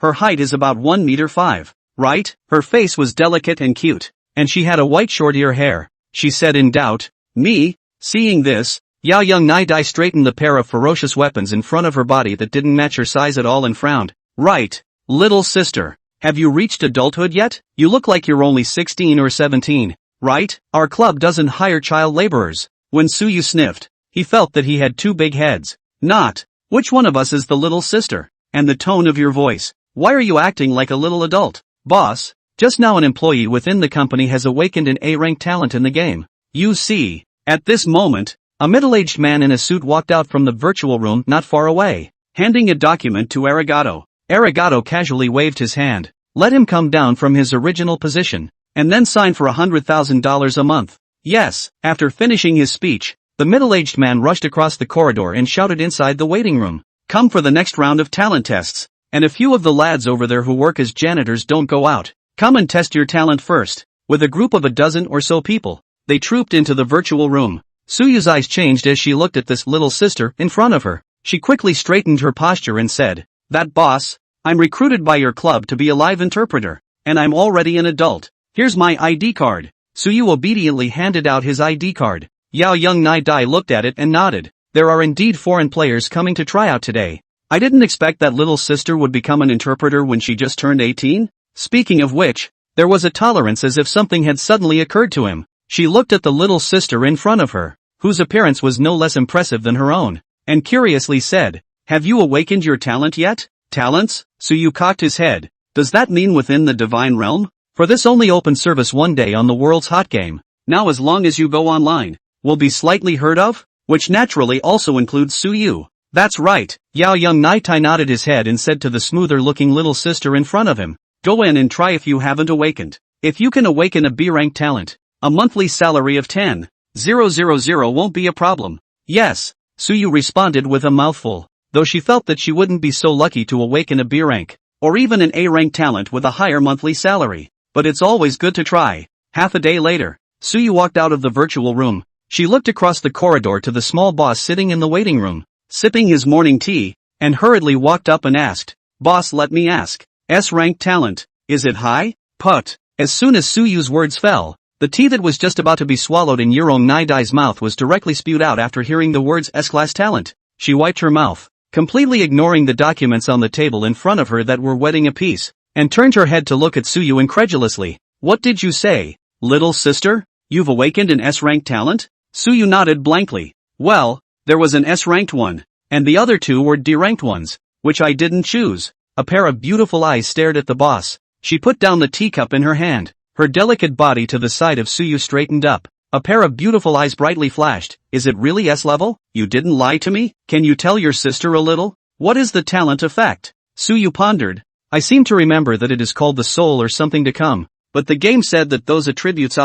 Her height is about 1.5 meters, right? Her face was delicate and cute, and she had a white short ear hair. She said in doubt, "Me?" Seeing this, Yao Young Nai Dai straightened the pair of ferocious weapons in front of her body that didn't match her size at all and frowned. "Right, little sister. Have you reached adulthood yet? You look like you're only 16 or 17, right? Our club doesn't hire child laborers." When Suyu sniffed, he felt that he had two big heads. "Not. Which one of us is the little sister? And the tone of your voice. Why are you acting like a little adult?" "Boss, just now an employee within the company has awakened an A-rank talent in the game. You see." At this moment, a middle-aged man in a suit walked out from the virtual room not far away, handing a document to Arigato. Arigato casually waved his hand, let him come down from his original position, and then sign for $100,000 a month. "Yes." After finishing his speech, the middle-aged man rushed across the corridor and shouted inside the waiting room, "Come for the next round of talent tests, and a few of the lads over there who work as janitors don't go out. Come and test your talent first." With a group of a dozen or so people, they trooped into the virtual room. Suyu's eyes changed as she looked at this little sister in front of her. She quickly straightened her posture and said, "That boss, I'm recruited by your club to be a live interpreter, and I'm already an adult. Here's my ID card." Suyu obediently handed out his ID card. Yao Young Nai Dai looked at it and nodded. "There are indeed foreign players coming to try out today. I didn't expect that little sister would become an interpreter when she just turned 18. Speaking of which, there was a tolerance as if something had suddenly occurred to him. She looked at the little sister in front of her, whose appearance was no less impressive than her own, and curiously said, "Have you awakened your talent yet?" "Talents?" Suyu cocked his head. "Does that mean within the divine realm? For this only open service one day on the world's hot game. Now as long as you go online, will be slightly heard of?" Which naturally also includes Suyu. "That's right." Yao Young Nai Tai nodded his head and said to the smoother-looking little sister in front of him, "Go in and try if you haven't awakened. If you can awaken a B-rank talent, a monthly salary of 10,000 won't be a problem." "Yes," Suyu responded with a mouthful, though she felt that she wouldn't be so lucky to awaken a B-rank, or even an A-rank talent with a higher monthly salary. But it's always good to try. Half a day later, Suyu walked out of the virtual room. She looked across the corridor to the small boss sitting in the waiting room, sipping his morning tea, and hurriedly walked up and asked, "Boss, let me ask, S-rank talent, is it high?" "Put, As soon as Suyu's words fell, the tea that was just about to be swallowed in Yurong Naidai's mouth was directly spewed out after hearing the words S-class talent. She wiped her mouth, completely ignoring the documents on the table in front of her that were wedding a piece, and turned her head to look at Suyu incredulously. What did you say, little sister? You've awakened an S-ranked talent? Suyu nodded blankly. Well, there was an S-ranked one, and the other two were D-ranked ones, which I didn't choose. A pair of beautiful eyes stared at the boss. She put down the teacup in her hand. Her delicate body to the side of Suyu straightened up. A pair of beautiful eyes brightly flashed. Is it really S-level? You didn't lie to me? Can you tell your sister a little? What is the talent effect? Suyu pondered. I seem to remember that it is called the soul or something to come, but the game said that those attributes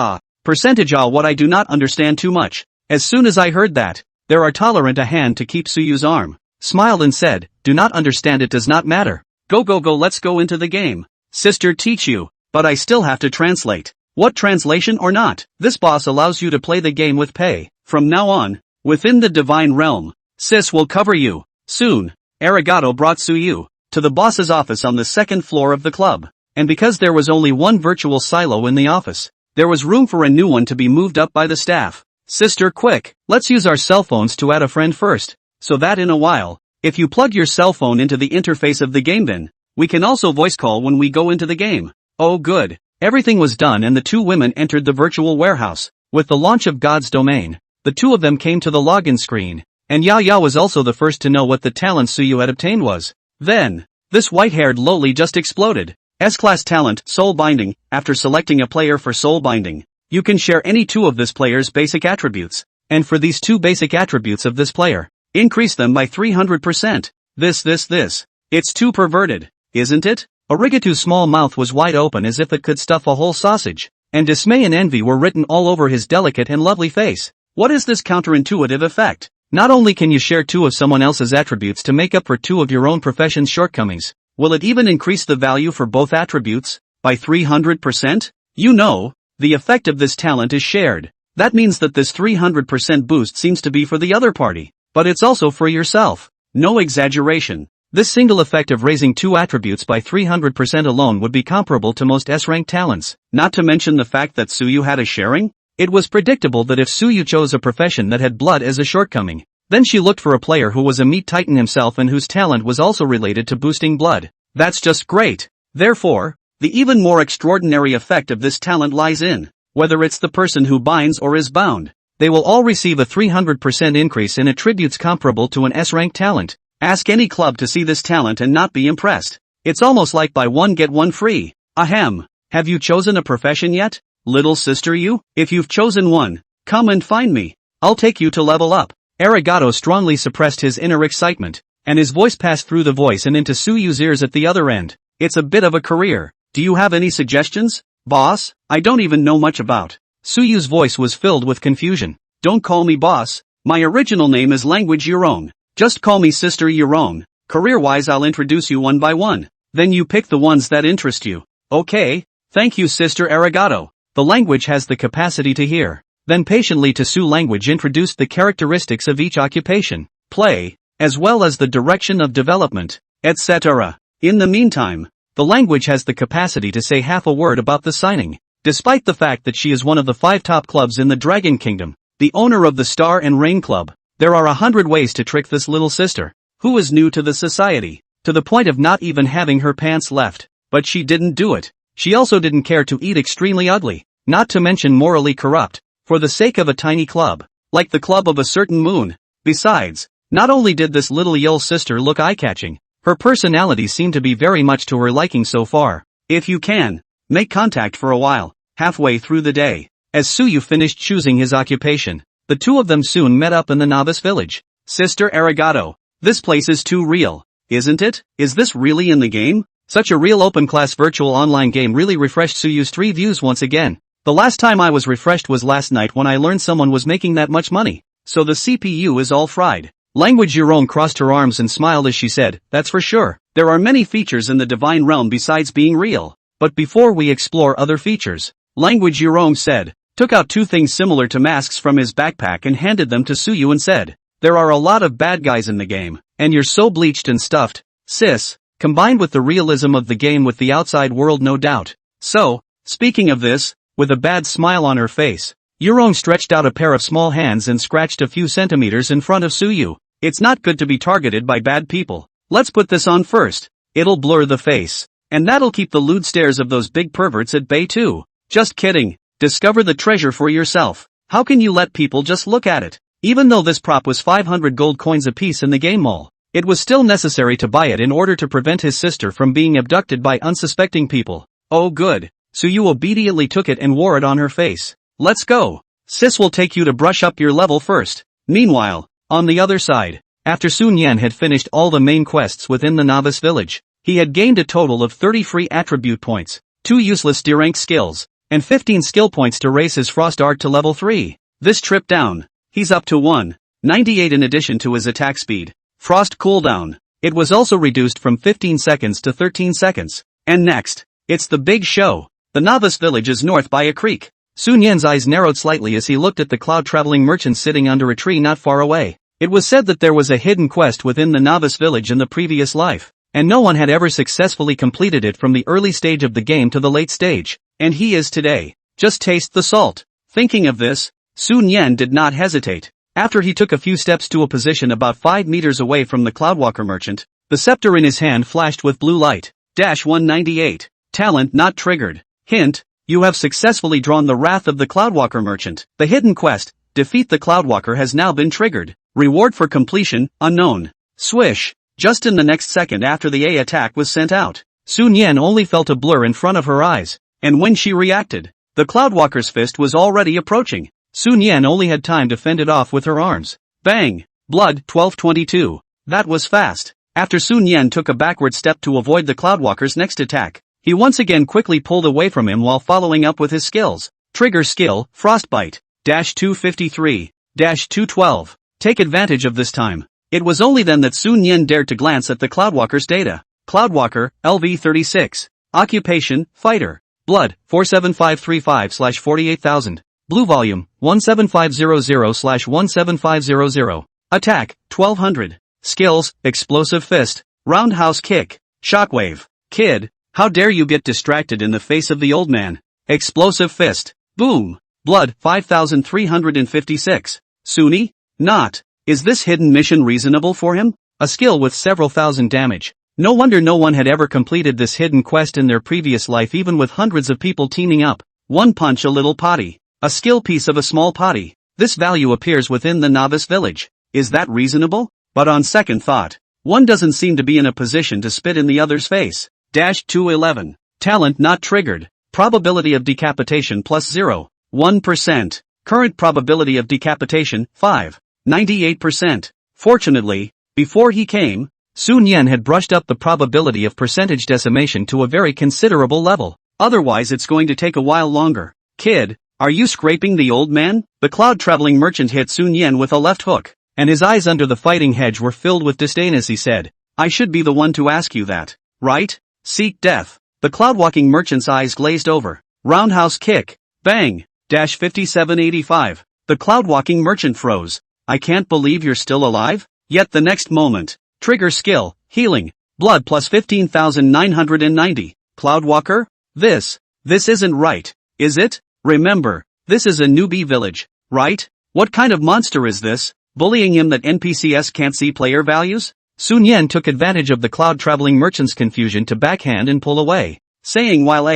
percentage what I do not understand too much. As soon as I heard that, there are tolerant a hand to keep Suyu's arm, smiled and said, do not understand, it does not matter. Go let's go into the game. Sister teach you, but I still have to translate. What translation or not? This boss allows you to play the game with pay. From now on, within the divine realm, sis will cover you. Soon, Arigato brought Suyu to the boss's office on the second floor of the club. And because there was only one virtual silo in the office, there was room for a new one to be moved up by the staff. Sister, quick, let's use our cell phones to add a friend first, so that in a while, if you plug your cell phone into the interface of the game then, we can also voice call when we go into the game. Oh good. Everything was done and the two women entered the virtual warehouse. With the launch of God's domain, the two of them came to the login screen, and Ya was also the first to know what the talent Suyu had obtained was. Then, this white-haired lowly just exploded. S-class talent, soul binding. After selecting a player for soul binding, you can share any two of this player's basic attributes, and for these two basic attributes of this player, increase them by 300%. This. It's too perverted, isn't it? Arigato's small mouth was wide open as if it could stuff a whole sausage, and dismay and envy were written all over his delicate and lovely face. What is this counterintuitive effect? Not only can you share two of someone else's attributes to make up for two of your own profession's shortcomings, will it even increase the value for both attributes by 300%? You know, the effect of this talent is shared. That means that this 300% boost seems to be for the other party, but it's also for yourself. No exaggeration. This single effect of raising two attributes by 300% alone would be comparable to most S-ranked talents, not to mention the fact that Suyu had a sharing. It was predictable that if Suyu chose a profession that had blood as a shortcoming, then she looked for a player who was a meat titan himself and whose talent was also related to boosting blood. That's just great. Therefore, the even more extraordinary effect of this talent lies in, whether it's the person who binds or is bound, they will all receive a 300% increase in attributes comparable to an S-ranked talent. Ask any club to see this talent and not be impressed. It's almost like buy one get one free. Ahem. Have you chosen a profession yet? Little sister you? If you've chosen one, come and find me. I'll take you to level up. Arigato strongly suppressed his inner excitement, and his voice passed through the voice and into Suyu's ears at the other end. It's a bit of a career. Do you have any suggestions, boss? I don't even know much about. Suyu's voice was filled with confusion. Don't call me boss. My original name is Language Yurong. Just call me Sister Yurong. Career-wise I'll introduce you one by one. Then you pick the ones that interest you. Okay? Thank you Sister Arigato. The language has the capacity to hear. Then patiently Tsu language introduced the characteristics of each occupation, play, as well as the direction of development, etc. In the meantime, the language has the capacity to say half a word about the signing. Despite the fact that she is one of the 5 top clubs in the Dragon Kingdom, the owner of the Star and Rain Club, there are 100 ways to trick this little sister, who is new to the society, to the point of not even having her pants left. But she didn't do it. She also didn't care to eat extremely ugly, not to mention morally corrupt, for the sake of a tiny club, like the club of a certain moon. Besides, not only did this little Yule sister look eye-catching, her personality seemed to be very much to her liking so far. If you can, make contact for a while, halfway through the day. As Suyu finished choosing his occupation, the two of them soon met up in the novice village. Sister Arigato, this place is too real, isn't it? Is this really in the game? Such a real open-class virtual online game really refreshed Suyu's 3 views once again. The last time I was refreshed was last night when I learned someone was making that much money. So the CPU is all fried. Language Yurong crossed her arms and smiled as she said, that's for sure. There are many features in the divine realm besides being real. But before we explore other features, Language Yurong said, took out 2 things similar to masks from his backpack and handed them to Suyu and said, there are a lot of bad guys in the game, and you're so bleached and stuffed, sis, combined with the realism of the game with the outside world no doubt. So, Speaking of this, with a bad smile on her face, Yurong stretched out a pair of small hands and scratched a few centimeters in front of Suyu. It's not good to be targeted by bad people. Let's put this on first. It'll blur the face. And that'll keep the lewd stares of those big perverts at bay too. Just kidding. Discover the treasure for yourself. How can you let people just look at it? Even though this prop was 500 gold coins apiece in the game mall, it was still necessary to buy it in order to prevent his sister from being abducted by unsuspecting people. Oh good. Suyu obediently took it and wore it on her face. Let's go. Sis will take you to brush up your level first. Meanwhile, on the other side, after Sun Yan had finished all the main quests within the novice village, he had gained a total of 30 free attribute points, 2 useless D-rank skills, and 15 skill points to raise his frost art to level 3. This trip down, he's up to 198 in addition to his attack speed. Frost cooldown. It was also reduced from 15 seconds to 13 seconds. And next, it's the big show. The novice village is north by a creek. Sun Yan's eyes narrowed slightly as he looked at the cloud-traveling merchant sitting under a tree not far away. It was said that there was a hidden quest within the novice village in the previous life, and no one had ever successfully completed it from the early stage of the game to the late stage, and he is today. Just taste the salt. Thinking of this, Sun Yan did not hesitate. After he took a few steps to a position about 5 meters away from the Cloudwalker merchant, the scepter in his hand flashed with blue light. 198. Talent not triggered. Hint, you have successfully drawn the wrath of the Cloudwalker merchant. The hidden quest, defeat the Cloudwalker, has now been triggered. Reward for completion, unknown. Swish. Just in the next second after the A attack was sent out, Sun Yan only felt a blur in front of her eyes, and when she reacted, the Cloudwalker's fist was already approaching. Sun Yan only had time to fend it off with her arms. Bang! Blood. 1222. That was fast. After Sun Yan took a backward step to avoid the Cloudwalker's next attack, he once again quickly pulled away from him while following up with his skills. Trigger skill, Frostbite. 253. 212. Take advantage of this time. It was only then that Sun Yan dared to glance at the Cloudwalker's data. Cloudwalker, LV36. Occupation, Fighter. Blood, 47535/48000. Blue volume, 17500/17500. Attack, 1200. Skills, Explosive Fist. Roundhouse Kick. Shockwave. Kid, how dare you get distracted in the face of the old man. Explosive Fist. Boom. Blood, 5356. Suni? Not. Is this hidden mission reasonable for him? A skill with several thousand damage. No wonder no one had ever completed this hidden quest in their previous life, even with hundreds of people teaming up. One punch, a little potty. A skill piece of a small potty. This value appears within the novice village. Is that reasonable? But on second thought, one doesn't seem to be in a position to spit in the other's face. 211. Talent not triggered. Probability of decapitation plus 0.1%. Current probability of decapitation, 5.98%. Fortunately, before he came, Sun Yan had brushed up the probability of percentage decimation to a very considerable level. Otherwise it's going to take a while longer. Kid, are you scraping the old man? The cloud-traveling merchant hit Sun Yan with a left hook, and his eyes under the fighting hedge were filled with disdain as he said, I should be the one to ask you that, right? Seek death. The cloud-walking merchant's eyes glazed over. Roundhouse kick. Bang. 5785. The cloud-walking merchant froze. I can't believe you're still alive? Yet the next moment. Trigger skill. Healing. Blood plus 15,990. Cloudwalker? This isn't right, is it? Remember, this is a newbie village, right? What kind of monster is this? Bullying him that NPCs can't see player values? Sun Yan took advantage of the cloud-traveling merchant's confusion to backhand and pull away, saying while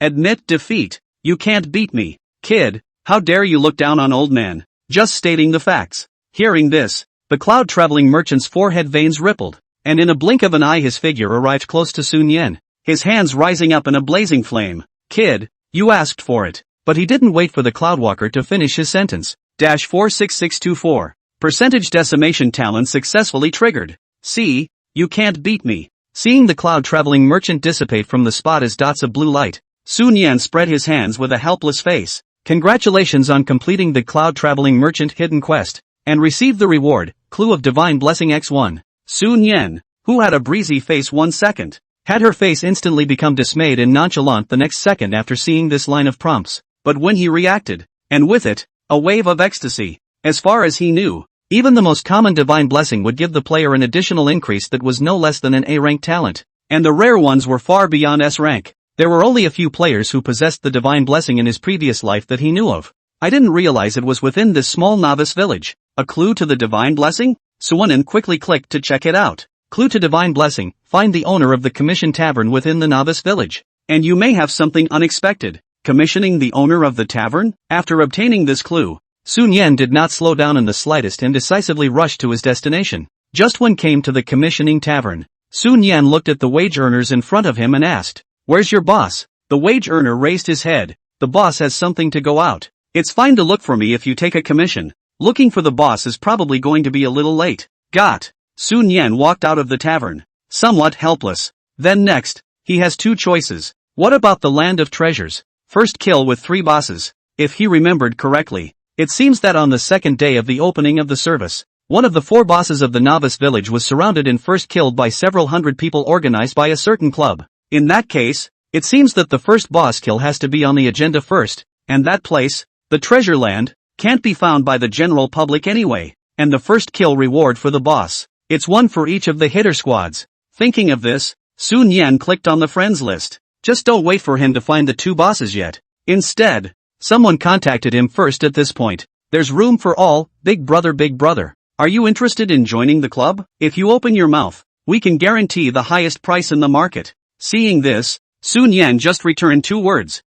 admit defeat. You can't beat me, kid. How dare you look down on old man? Just stating the facts. Hearing this, the cloud-traveling merchant's forehead veins rippled, and in a blink of an eye his figure arrived close to Sun Yan, his hands rising up in a blazing flame. Kid, you asked for it. But he didn't wait for the cloudwalker to finish his sentence. 46624. Percentage decimation talent successfully triggered. See, you can't beat me. Seeing the cloud-traveling merchant dissipate from the spot as dots of blue light, Sun Yan spread his hands with a helpless face. Congratulations on completing the cloud-traveling merchant hidden quest, and received the reward, Clue of Divine Blessing X1. Sun Yan, who had a breezy face 1 second, had her face instantly become dismayed and nonchalant the next second after seeing this line of prompts. But when he reacted, and with it, a wave of ecstasy. As far as he knew, even the most common divine blessing would give the player an additional increase that was no less than an A-rank talent, and the rare ones were far beyond S rank. There were only a few players who possessed the divine blessing in his previous life that he knew of. I didn't realize it was within this small novice village. A clue to the divine blessing? Suwon quickly clicked to check it out. Clue to divine blessing, find the owner of the commission tavern within the novice village. And you may have something unexpected. Commissioning the owner of the tavern? After obtaining this clue, Sun Yan did not slow down in the slightest and decisively rushed to his destination. Just when came to the commissioning tavern, Sun Yan looked at the wage earners in front of him and asked, "Where's your boss?" The wage earner raised his head. "The boss has something to go out. It's fine to look for me if you take a commission. Looking for the boss is probably going to be a little late." Got. Sun Yan walked out of the tavern, somewhat helpless. Then next, he has two choices. What about the land of treasures? First kill with 3 bosses. If he remembered correctly, it seems that on the second day of the opening of the service, one of the 4 bosses of the novice village was surrounded and first killed by several hundred people organized by a certain club. In that case, it seems that the first boss kill has to be on the agenda first, and that place, the treasure land, can't be found by the general public anyway, and the first kill reward for the boss, it's one for each of the hitter squads. Thinking of this, Sun Yan clicked on the friends list. Just don't wait for him to find the 2 bosses yet. Instead, someone contacted him first at this point. "There's room for all, big brother, big brother. Are you interested in joining the club? If you open your mouth, we can guarantee the highest price in the market." Seeing this, Sun Yan just returned 2 words.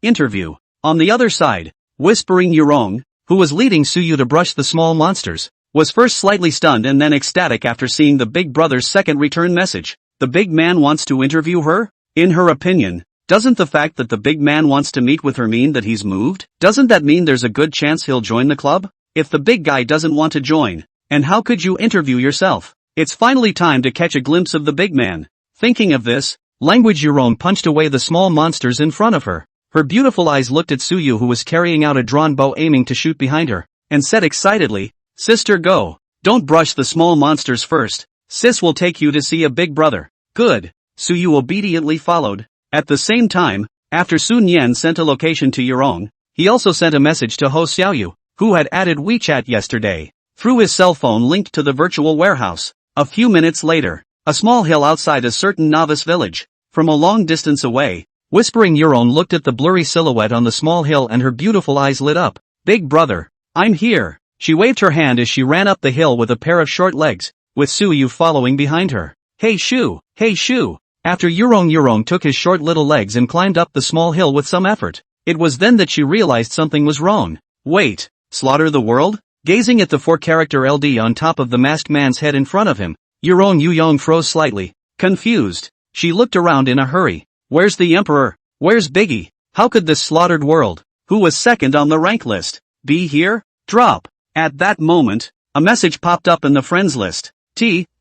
Interview. On the other side, Whispering Yurong, who was leading Suyu to brush the small monsters, was first slightly stunned and then ecstatic after seeing the big brother's second return message. The big man wants to interview her? In her opinion, doesn't the fact that the big man wants to meet with her mean that he's moved? Doesn't that mean there's a good chance he'll join the club? If the big guy doesn't want to join, and how could you interview yourself? It's finally time to catch a glimpse of the big man. Thinking of this, Language Yurong punched away the small monsters in front of her. Her beautiful eyes looked at Suyu, who was carrying out a drawn bow aiming to shoot behind her, and said excitedly, "Sister, go. Don't brush the small monsters first. Sis will take you to see a big brother." Good. Suyu obediently followed. At the same time, after Sun Yan sent a location to Yurong, he also sent a message to Ho Xiaoyu, who had added WeChat yesterday, through his cell phone linked to the virtual warehouse. A few minutes later, a small hill outside a certain novice village. From a long distance away, Whispering Yurong looked at the blurry silhouette on the small hill and her beautiful eyes lit up. "Big brother, I'm here." She waved her hand as she ran up the hill with a pair of short legs, with Suyu following behind her. Hey Shu! Hey Shu! After Yurong took his short little legs and climbed up the small hill with some effort, it was then that she realized something was wrong. Wait, slaughter the world? Gazing at the 4-character LD on top of the masked man's head in front of him, Yurong froze slightly, confused. She looked around in a hurry. Where's the Emperor? Where's Biggie? How could this slaughtered world, who was second on the rank list, be here? Drop. At that moment, a message popped up in the friends list.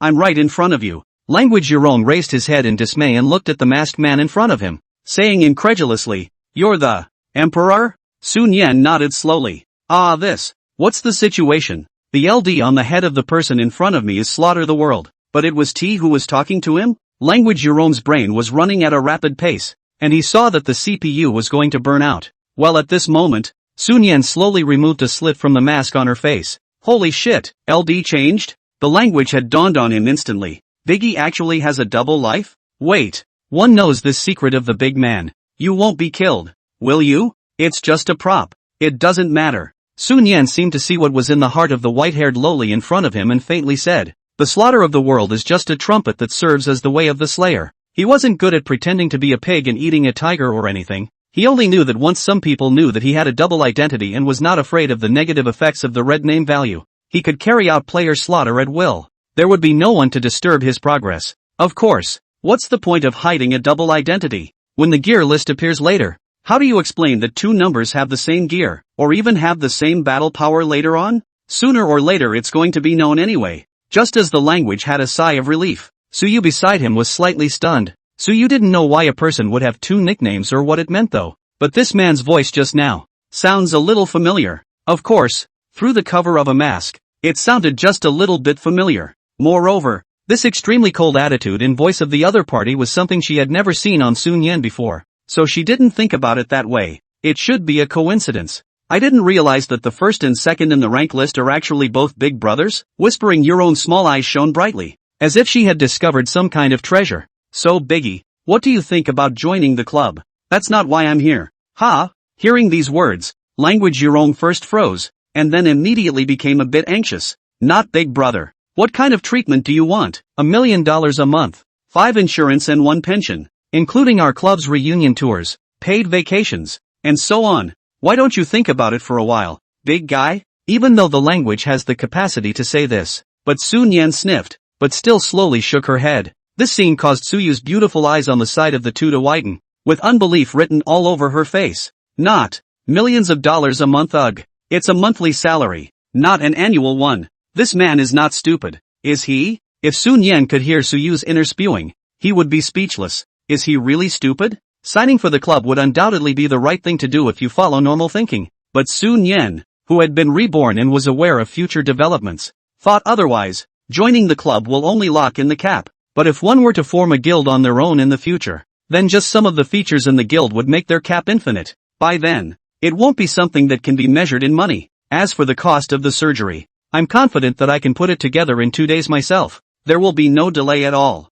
I'm right in front of you. Language Yurong raised his head in dismay and looked at the masked man in front of him, saying incredulously, "You're the Emperor?" Sun Yan nodded slowly. What's the situation? The LD on the head of the person in front of me is slaughter the world, but it was T who was talking to him? Language Yurong's brain was running at a rapid pace, and he saw that the CPU was going to burn out. Well, at this moment, Sun Yan slowly removed a slit from the mask on her face. Holy shit, LD changed? The language had dawned on him instantly. Biggie actually has a double life? Wait, one knows this secret of the big man. You won't be killed, will you? It's just a prop. It doesn't matter. Sun Yan seemed to see what was in the heart of the white-haired lowly in front of him and faintly said, "The slaughter of the world is just a trumpet that serves as the way of the slayer." He wasn't good at pretending to be a pig and eating a tiger or anything. He only knew that once some people knew that he had a double identity and was not afraid of the negative effects of the red name value, he could carry out player slaughter at will. There would be no one to disturb his progress. Of course, what's the point of hiding a double identity? When the gear list appears later, how do you explain that 2 numbers have the same gear, or even have the same battle power later on? Sooner or later it's going to be known anyway. Just as the language had a sigh of relief, Suyu beside him was slightly stunned. Suyu didn't know why a person would have 2 nicknames or what it meant though, but this man's voice just now sounds a little familiar. Of course, through the cover of a mask, it sounded just a little bit familiar. Moreover, this extremely cold attitude in voice of the other party was something she had never seen on Sun Yan before, so she didn't think about it that way. It should be a coincidence. I didn't realize that the first and second in the rank list are actually both big brothers. Whispering Yurong's small eyes shone brightly, as if she had discovered some kind of treasure. So Biggie, What do you think about joining the club? That's not why I'm here. Ha! Hearing these words, Language Yurong first froze, and then immediately became a bit anxious. Not big brother. What kind of treatment do you want? $1 million a month, 5 insurance and 1 pension, including our club's reunion tours, paid vacations, and so on. Why don't you think about it for a while, big guy? Even though the language has the capacity to say this, but Sun Yan sniffed, but still slowly shook her head. This scene caused Suyu's beautiful eyes on the side of the two to widen, with unbelief written all over her face. Not millions of dollars a month, ugh. It's a monthly salary, not an annual one. This man is not stupid, is he? If Sun Yan could hear Suyu's inner spewing, he would be speechless. Is he really stupid? Signing for the club would undoubtedly be the right thing to do if you follow normal thinking. But Sun Yan, who had been reborn and was aware of future developments, thought otherwise. Joining the club will only lock in the cap. But if one were to form a guild on their own in the future, then just some of the features in the guild would make their cap infinite. By then, it won't be something that can be measured in money. As for the cost of the surgery, I'm confident that I can put it together in 2 days myself. There will be no delay at all.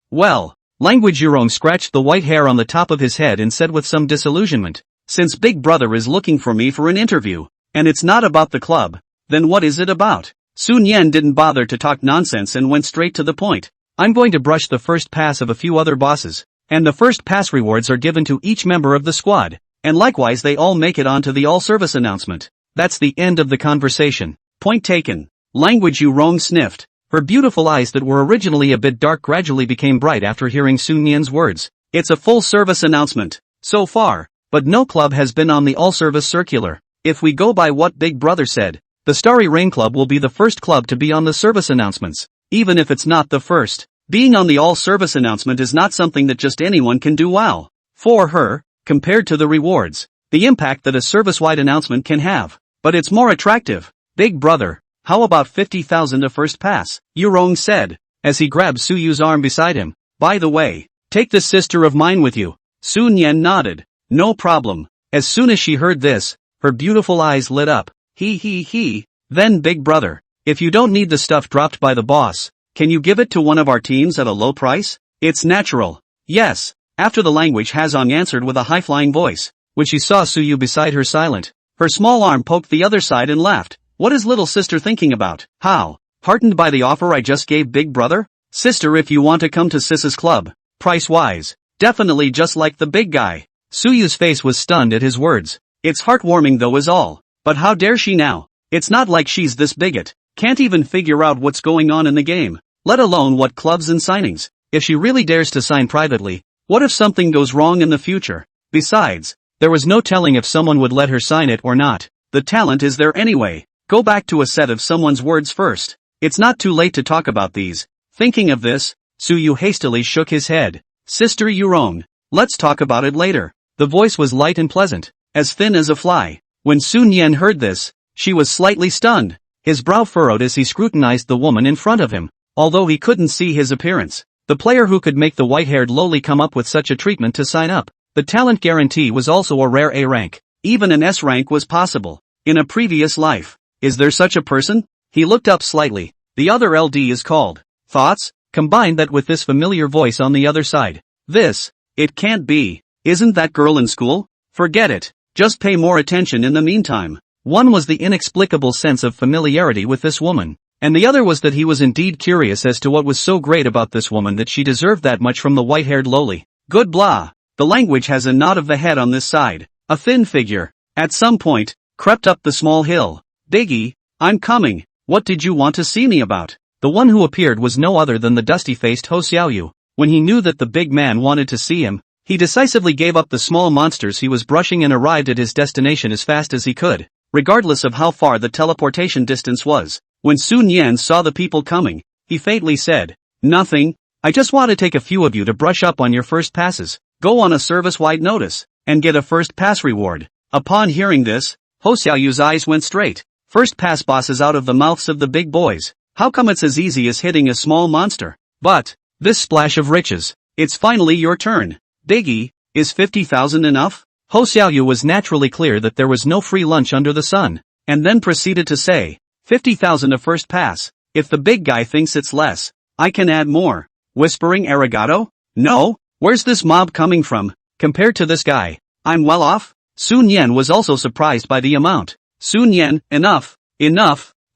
Well, Language Yurong scratched the white hair on the top of his head and said with some disillusionment, since Big Brother is looking for me for an interview, and it's not about the club, then what is it about? Sun Yan didn't bother to talk nonsense and went straight to the point. I'm going to brush the first pass of a few other bosses, and the first pass rewards are given to each member of the squad, and likewise they all make it onto the all-service announcement. That's the end of the conversation. Point taken. Language Yurong sniffed. Her beautiful eyes that were originally a bit dark gradually became bright after hearing Sun Yan's words. It's a full-service announcement, so far, but no club has been on the all-service circular. If we go by what Big Brother said, the Starry Rain Club will be the first club to be on the service announcements, even if it's not the first. Being on the all-service announcement is not something that just anyone can do well. For her, compared to the rewards, the impact that a service-wide announcement can have. But it's more attractive. Big Brother, how about 50,000 a first pass? Yurong said, as he grabbed Suyu's arm beside him. By the way, take this sister of mine with you. Sun Yan nodded. No problem. As soon as she heard this, her beautiful eyes lit up. Then Big Brother, if you don't need the stuff dropped by the boss, can you give it to one of our teams at a low price? It's natural. Yes. After the Language Hazong answered with a high-flying voice. When she saw Suyu beside her silent, her small arm poked the other side and laughed. What is little sister thinking about? How? Heartened by the offer I just gave Big Brother? Sister, if you want to come to Sis's club, price-wise, definitely just like the big guy. Suyu's face was stunned at his words. It's heartwarming though is all. But how dare she now? It's not like she's this bigot. Can't even figure out what's going on in the game, let alone what clubs and signings. If she really dares to sign privately, what if something goes wrong in the future? Besides, there was no telling if someone would let her sign it or not. The talent is there anyway. Go back to a set of someone's words first. It's not too late to talk about these. Thinking of this, Suyu hastily shook his head. Sister Yurong, let's talk about it later. The voice was light and pleasant, as thin as a fly. When Sun Yan heard this, she was slightly stunned. His brow furrowed as he scrutinized the woman in front of him, although he couldn't see his appearance. The player who could make the white-haired lowly come up with such a treatment to sign up. The talent guarantee was also a rare A rank. Even an S rank was possible. In a previous life. Is there such a person? He looked up slightly. The other LD is called. Thoughts? Combine that with this familiar voice on the other side. It can't be. Isn't that girl in school? Forget it. Just pay more attention in the meantime. One was the inexplicable sense of familiarity with this woman, and the other was that he was indeed curious as to what was so great about this woman that she deserved that much from the white-haired lowly. Good blah. The Language has a nod of the head on this side. A thin figure, at some point, crept up the small hill. Biggie, I'm coming. What did you want to see me about? The one who appeared was no other than the dusty-faced Ho Xiaoyu. When he knew that the big man wanted to see him, he decisively gave up the small monsters he was brushing and arrived at his destination as fast as he could, regardless of how far the teleportation distance was. When Sun Yan saw the people coming, he faintly said, Nothing, I just want to take a few of you to brush up on your first passes, go on a service-wide notice, and get a first pass reward. Upon hearing this, Ho Xiaoyu's eyes went straight. First pass bosses out of the mouths of the big boys. How come it's as easy as hitting a small monster? But, this splash of riches, it's finally your turn. Biggie, is 50,000 enough? Ho Xiaoyu was naturally clear that there was no free lunch under the sun, and then proceeded to say, 50,000 a first pass. If the big guy thinks it's less, I can add more. Whispering arigato? No, Where's this mob coming from? Compared to this guy, I'm well off? Sun Yan was also surprised by the amount. Sun Yan, enough,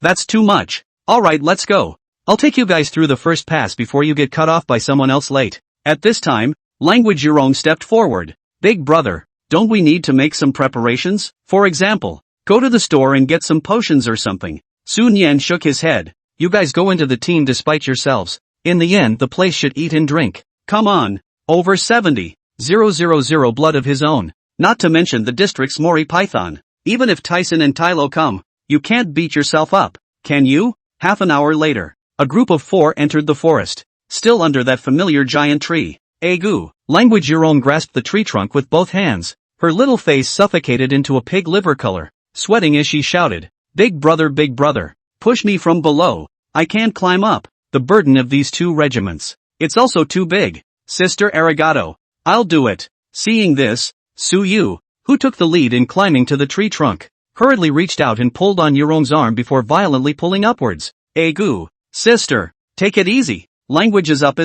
that's too much. Alright, let's go. I'll take you guys through the first pass before you get cut off by someone else late. At this time, Language Yurong stepped forward. Big brother, don't we need to make some preparations? For example, go to the store and get some potions or something. Sun Yan shook his head. You guys go into the team despite yourselves. In the end, the place should eat and drink. Come on. Over 70,000 blood of his own. Not to mention the district's Mori Python. Even if Tyson and Tylo come, you can't beat yourself up, can you? Half an hour later, a group of 4 entered the forest. Still under that familiar giant tree. Agu. Language Yurong grasped the tree trunk with both hands. Her little face suffocated into a pig liver color. Sweating as she shouted, big brother, push me from below. I can't climb up. The burden of these 2 regiments. It's also too big. Sister Arigato. I'll do it. Seeing this, Suyu, who took the lead in climbing to the tree trunk, hurriedly reached out and pulled on Yurong's arm before violently pulling upwards. Agu. Sister, take it easy. Language is up,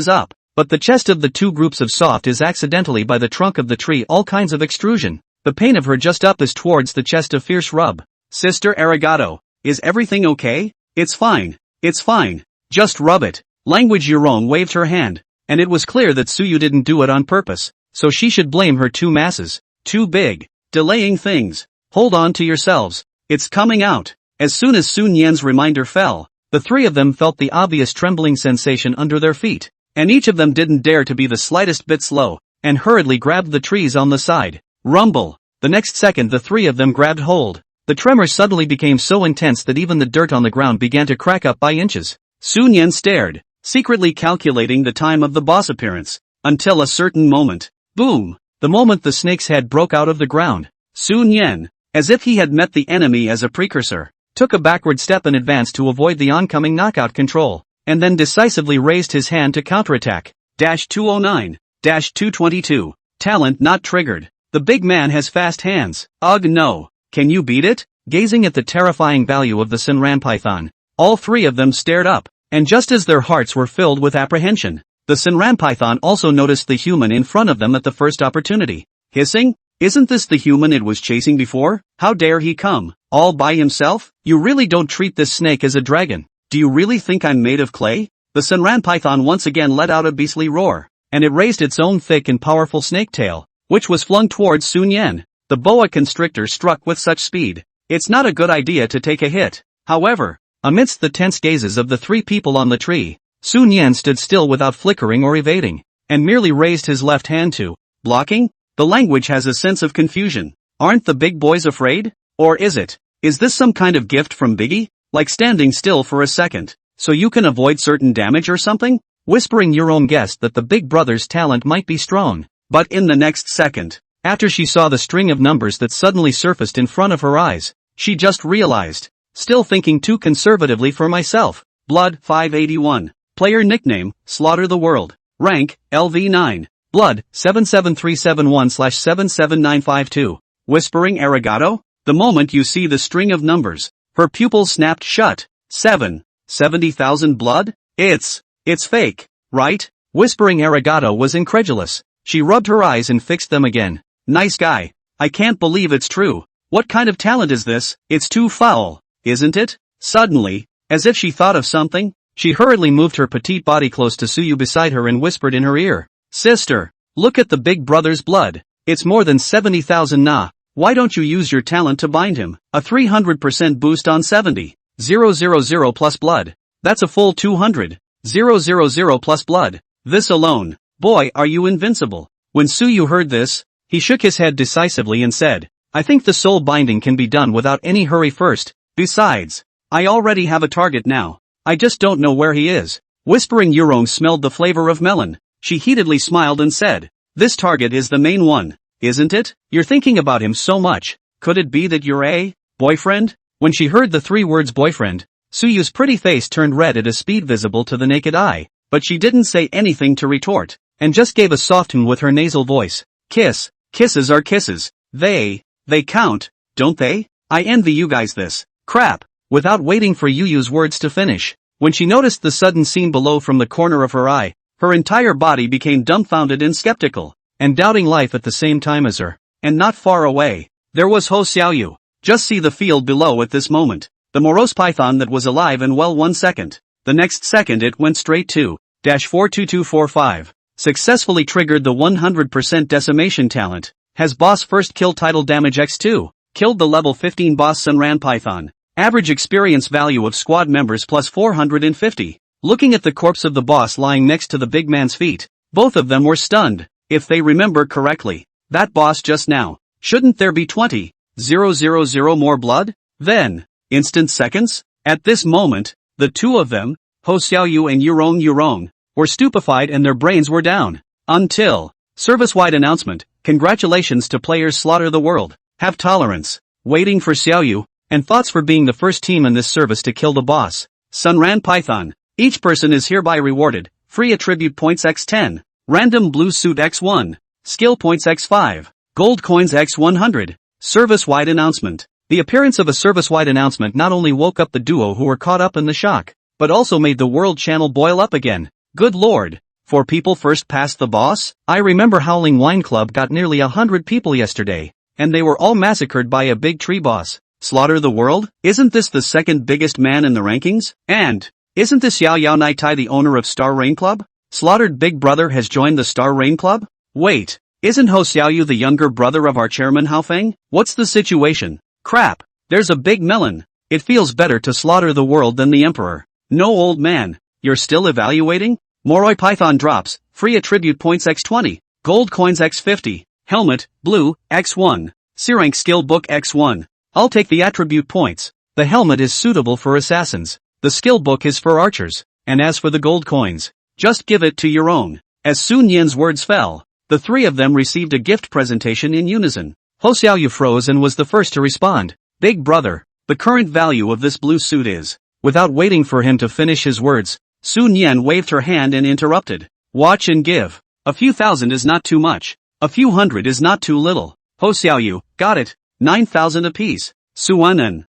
but the chest of the 2 groups of soft is accidentally by the trunk of the tree all kinds of extrusion. The pain of her just up is towards the chest of fierce rub. Sister Arigato, is everything okay? It's fine. Just rub it. Language Yurong waved her hand, and it was clear that Suyu didn't do it on purpose, so she should blame her 2 masses. Too big. Delaying things. Hold on to yourselves. It's coming out. As soon as Sun Yan's reminder fell, the 3 of them felt the obvious trembling sensation under their feet, and each of them didn't dare to be the slightest bit slow, and hurriedly grabbed the trees on the side. Rumble. The next second the 3 of them grabbed hold. The tremor suddenly became so intense that even the dirt on the ground began to crack up by inches. Sun Yan stared, secretly calculating the time of the boss appearance, until a certain moment. Boom! The moment the snake's head broke out of the ground, Sun Yan, as if he had met the enemy as a precursor, took a backward step in advance to avoid the oncoming knockout control, and then decisively raised his hand to counterattack. 209, 222. Talent not triggered. The big man has fast hands. Ugh no. Can you beat it? Gazing at the terrifying value of the Senran Python, all 3 of them stared up, and just as their hearts were filled with apprehension, the Senran Python also noticed the human in front of them at the first opportunity. Hissing? Isn't this the human it was chasing before? How dare he come, all by himself? You really don't treat this snake as a dragon. Do you really think I'm made of clay? The Senran Python once again let out a beastly roar, and it raised its own thick and powerful snake tail, which was flung towards Sun Yan. The boa constrictor struck with such speed. It's not a good idea to take a hit. However, amidst the tense gazes of the 3 people on the tree, Sun Yan stood still without flickering or evading, and merely raised his left hand to blocking. The language has a sense of confusion. Aren't the big boys afraid? Or is it? Is this some kind of gift from Biggie? Like standing still for a second, so you can avoid certain damage or something? Whispering Yurong guessed that the big brother's talent might be strong, but in the next second, after she saw the string of numbers that suddenly surfaced in front of her eyes, she just realized, still thinking too conservatively for myself. Blood 581. Player nickname, Slaughter the World. Rank, LV9. Blood, 77371/77952. Whispering Arigato? The moment you see the string of numbers, her pupils snapped shut. 70,000 blood? It's fake, right? Whispering Arigato was incredulous. She rubbed her eyes and fixed them again. Nice guy. I can't believe it's true. What kind of talent is this? It's too foul, isn't it? Suddenly, as if she thought of something, she hurriedly moved her petite body close to Suyu beside her and whispered in her ear. Sister, look at the big brother's blood. It's more than 70,000 na. Why don't you use your talent to bind him? A 300% boost on 70,000 plus blood. That's a full 200,000 plus blood. This alone. Boy, are you invincible. When Suyu heard this, he shook his head decisively and said, I think the soul binding can be done without any hurry first. Besides, I already have a target now. I just don't know where he is. Whispering Yurong smelled the flavor of melon. She heatedly smiled and said, this target is the main one, isn't it? You're thinking about him so much. Could it be that you're a boyfriend? When she heard the 3 words boyfriend, Suyu's pretty face turned red at a speed visible to the naked eye, but she didn't say anything to retort, and just gave a soft tune with her nasal voice. Kisses are kisses. They count, don't they? I envy you guys this. Crap. Without waiting for Yuyu's words to finish, when she noticed the sudden scene below from the corner of her eye, Her entire body became dumbfounded and skeptical, and doubting life at the same time as her. And not far away, there was Ho Xiaoyu. Just see the field below at this moment. The morose python that was alive in well 1 second. The next second it went straight to -42245. Successfully triggered the 100% decimation talent. Has boss first kill title damage x2. Killed the level 15 boss Sunran Python. Average experience value of squad members plus 450. Looking at the corpse of the boss lying next to the big man's feet, both of them were stunned. If they remember correctly, that boss just now, shouldn't there be 20,000 more blood? Then, instant seconds? At this moment, the two of them, Ho Xiaoyu and Yurong, were stupefied and their brains were down. Until, service-wide announcement, congratulations to players Slaughter the World, have tolerance, waiting for Xiaoyu, and thoughts for being the first team in this service to kill the boss, Sunran Python. Each person is hereby rewarded, free attribute points x10, random blue suit x1, skill points x5, gold coins x100, service-wide announcement. The appearance of a service-wide announcement not only woke up the duo who were caught up in the shock, but also made the world channel boil up again. Good lord, 4 people first past the boss? I remember Howling Wine Club got nearly 100 people yesterday, and they were all massacred by a big tree boss. Slaughter the World? Isn't this the second biggest man in the rankings? And, isn't this Yao Yao Naitai the owner of Star Rain Club? Slaughtered big brother has joined the Star Rain Club? Wait, isn't Ho Xiaoyu the younger brother of our chairman Hao Feng? What's the situation? Crap, there's a big melon. It feels better to slaughter the world than the emperor. No old man, you're still evaluating? Moroi Python drops, free attribute points x20, gold coins x50, helmet, blue, x1, C-rank skill book x1. I'll take the attribute points. The helmet is suitable for assassins. The skill book is for archers. And as for the gold coins, just give it to your own. As Sun Yan's words fell, the three of them received a gift presentation in unison. Ho Xiaoyu froze and was the first to respond. Big brother, the current value of this blue suit is. Without waiting for him to finish his words, Sun Yan waved her hand and interrupted. Watch and give. A few thousand is not too much. A few hundred is not too little. Ho Xiaoyu, got it. 9,000 apiece. Suanan.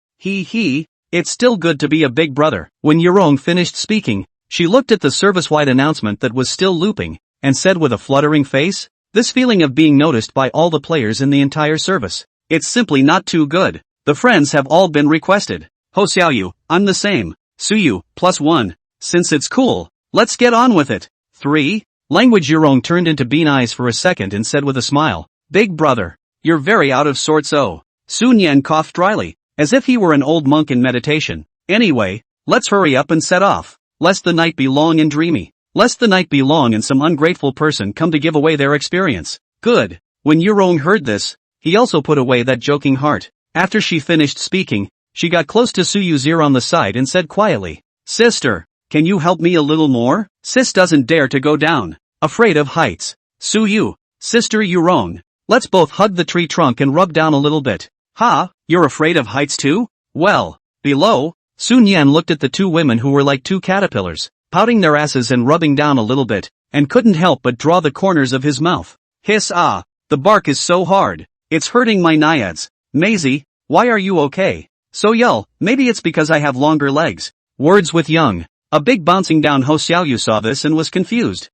It's still good to be a big brother. When Yurong finished speaking, she looked at the service-wide announcement that was still looping, and said with a fluttering face, this feeling of being noticed by all the players in the entire service. It's simply not too good. The friends have all been requested. Ho Xiaoyu, I'm the same. Suyu, +1. Since it's cool, let's get on with it. 3. Language Yurong turned into bean eyes for a second and said with a smile, big brother, you're very out of sorts. Oh. Sun Yan coughed dryly, as if he were an old monk in meditation. Anyway, let's hurry up and set off. Lest the night be long and dreamy. Lest the night be long and some ungrateful person come to give away their experience. Good. When Yurong heard this, he also put away that joking heart. After she finished speaking, she got close to Suyu Zir on the side and said quietly, Sister, can you help me a little more? Sis doesn't dare to go down. Afraid of heights. Suyu, Sister Yurong, let's both hug the tree trunk and rub down a little bit. Ha, you're afraid of heights too? Well, below, Sun Yan looked at the two women who were like two caterpillars, pouting their asses and rubbing down a little bit, and couldn't help but draw the corners of his mouth. Hiss ah, the bark is so hard. It's hurting my naiads. Maisie, why are you okay? So yull, maybe it's because I have longer legs. Words with young. A big bouncing down. Ho Xiaoyu saw this and was confused.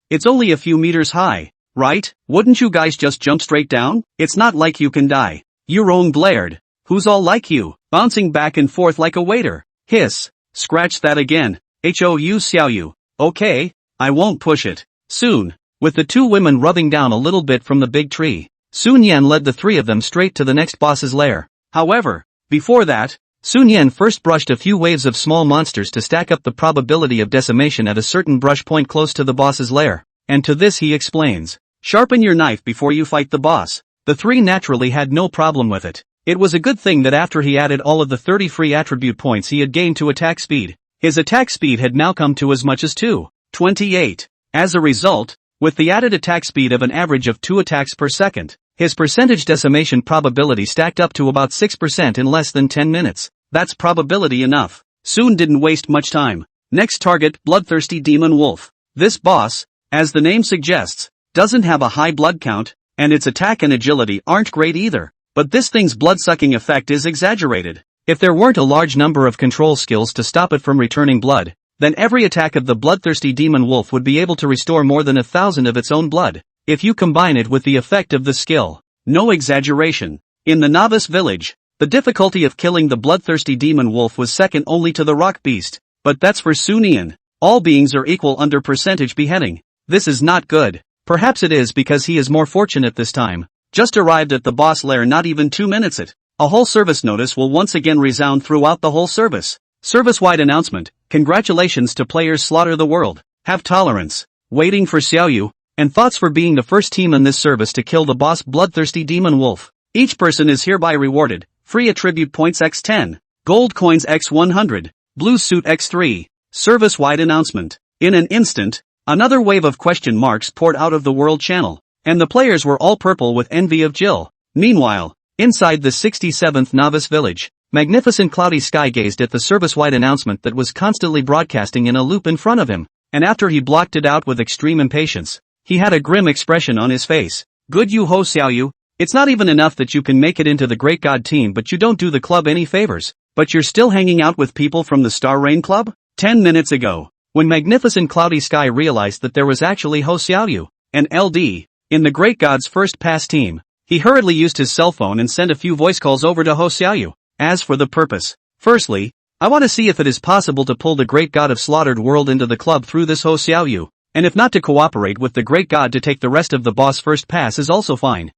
It's only a few meters high, right? Wouldn't you guys just jump straight down? It's not like you can die. Yurong blared. Who's all like you? Bouncing back and forth like a waiter. Hiss. Scratch that again. Hou Xiaoyu. Okay, I won't push it. Soon, with the two women rubbing down a little bit from the big tree, Sun Yan led the three of them straight to the next boss's lair. However, before that, Sun Yan first brushed a few waves of small monsters to stack up the probability of decimation at a certain brush point close to the boss's lair. And to this he explains, sharpen your knife before you fight the boss. The three naturally had no problem with it. It was a good thing that after he added all of the 30 free attribute points he had gained to attack speed, his attack speed had now come to as much as 228. As a result, with the added attack speed of an average of 2 attacks per second, his percentage decimation probability stacked up to about 6% in less than 10 minutes. That's probability enough. Soon didn't waste much time. Next target, Bloodthirsty Demon Wolf. This boss, as the name suggests, doesn't have a high blood count, and its attack and agility aren't great either. But this thing's blood-sucking effect is exaggerated. If there weren't a large number of control skills to stop it from returning blood, then every attack of the bloodthirsty demon wolf would be able to restore more than 1,000 of its own blood, if you combine it with the effect of the skill. No exaggeration. In the novice village, the difficulty of killing the bloodthirsty demon wolf was second only to the rock beast, but that's for Sun Yan. All beings are equal under percentage beheading. This is not good. Perhaps it is because he is more fortunate this time. Just arrived at the boss lair not even 2 minutes it. A whole service notice will once again resound throughout the whole service. Service-wide announcement, congratulations to players slaughter the world. Have tolerance. Waiting for Xiaoyu, and thoughts for being the first team in this service to kill the boss bloodthirsty demon wolf. Each person is hereby rewarded, free attribute points x10, gold coins x100, blue suit x3. Service-wide announcement. In an instant, another wave of question marks poured out of the world channel, and the players were all purple with envy of Jill. Meanwhile, inside the 67th novice village, magnificent cloudy sky gazed at the service-wide announcement that was constantly broadcasting in a loop in front of him, and after he blocked it out with extreme impatience, he had a grim expression on his face. Good you ho Xiaoyu, it's not even enough that you can make it into the Great God team but you don't do the club any favors, but you're still hanging out with people from the Star Rain Club? 10 minutes ago, when magnificent cloudy sky realized that there was actually Ho Xiaoyu, an LD, in the Great God's first pass team, he hurriedly used his cell phone and sent a few voice calls over to Ho Xiaoyu. As for the purpose, firstly, I want to see if it is possible to pull the Great God of Slaughtered World into the club through this Ho Xiaoyu, and if not to cooperate with the Great God to take the rest of the boss first pass is also fine.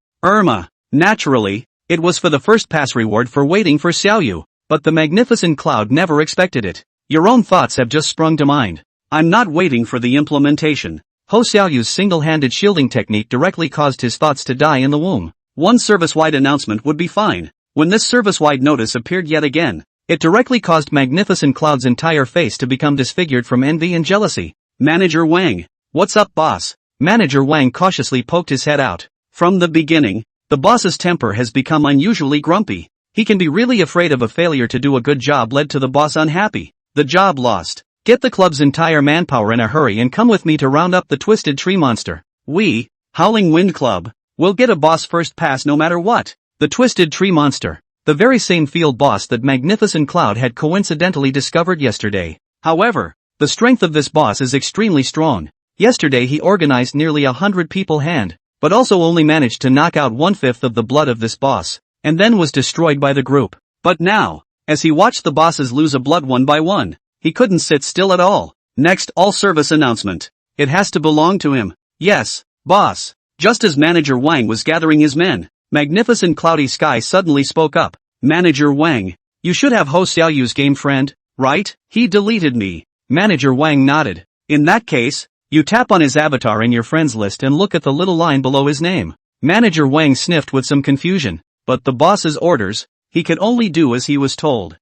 Naturally, it was for the first pass reward for waiting for Xiaoyu, but the magnificent cloud never expected it. Your own thoughts have just sprung to mind. I'm not waiting for the implementation. Ho Xiaoyu's single-handed shielding technique directly caused his thoughts to die in the womb. One service-wide announcement would be fine. When this service-wide notice appeared yet again, it directly caused Magnificent Cloud's entire face to become disfigured from envy and jealousy. Manager Wang. What's up boss? Manager Wang cautiously poked his head out. From the beginning, the boss's temper has become unusually grumpy. He can be really afraid of a failure to do a good job led to the boss unhappy. The job lost. Get the club's entire manpower in a hurry and come with me to round up the Twisted Tree Monster. We, Howling Wind Club, will get a boss first pass no matter what. The Twisted Tree Monster. The very same field boss that Magnificent Cloud had coincidentally discovered yesterday. However, the strength of this boss is extremely strong. Yesterday he organized nearly 100 people hand, but also only managed to knock out 1/5 of the blood of this boss, and then was destroyed by the group. But now, as he watched the bosses lose a blood one by one, he couldn't sit still at all. Next all service announcement. It has to belong to him. Yes, boss. Just as Manager Wang was gathering his men, Magnificent Cloudy Sky suddenly spoke up. Manager Wang, you should have Ho Xiaoyu's game friend, right? He deleted me. Manager Wang nodded. In that case, you tap on his avatar in your friends list and look at the little line below his name. Manager Wang sniffed with some confusion, but the boss's orders, he could only do as he was told.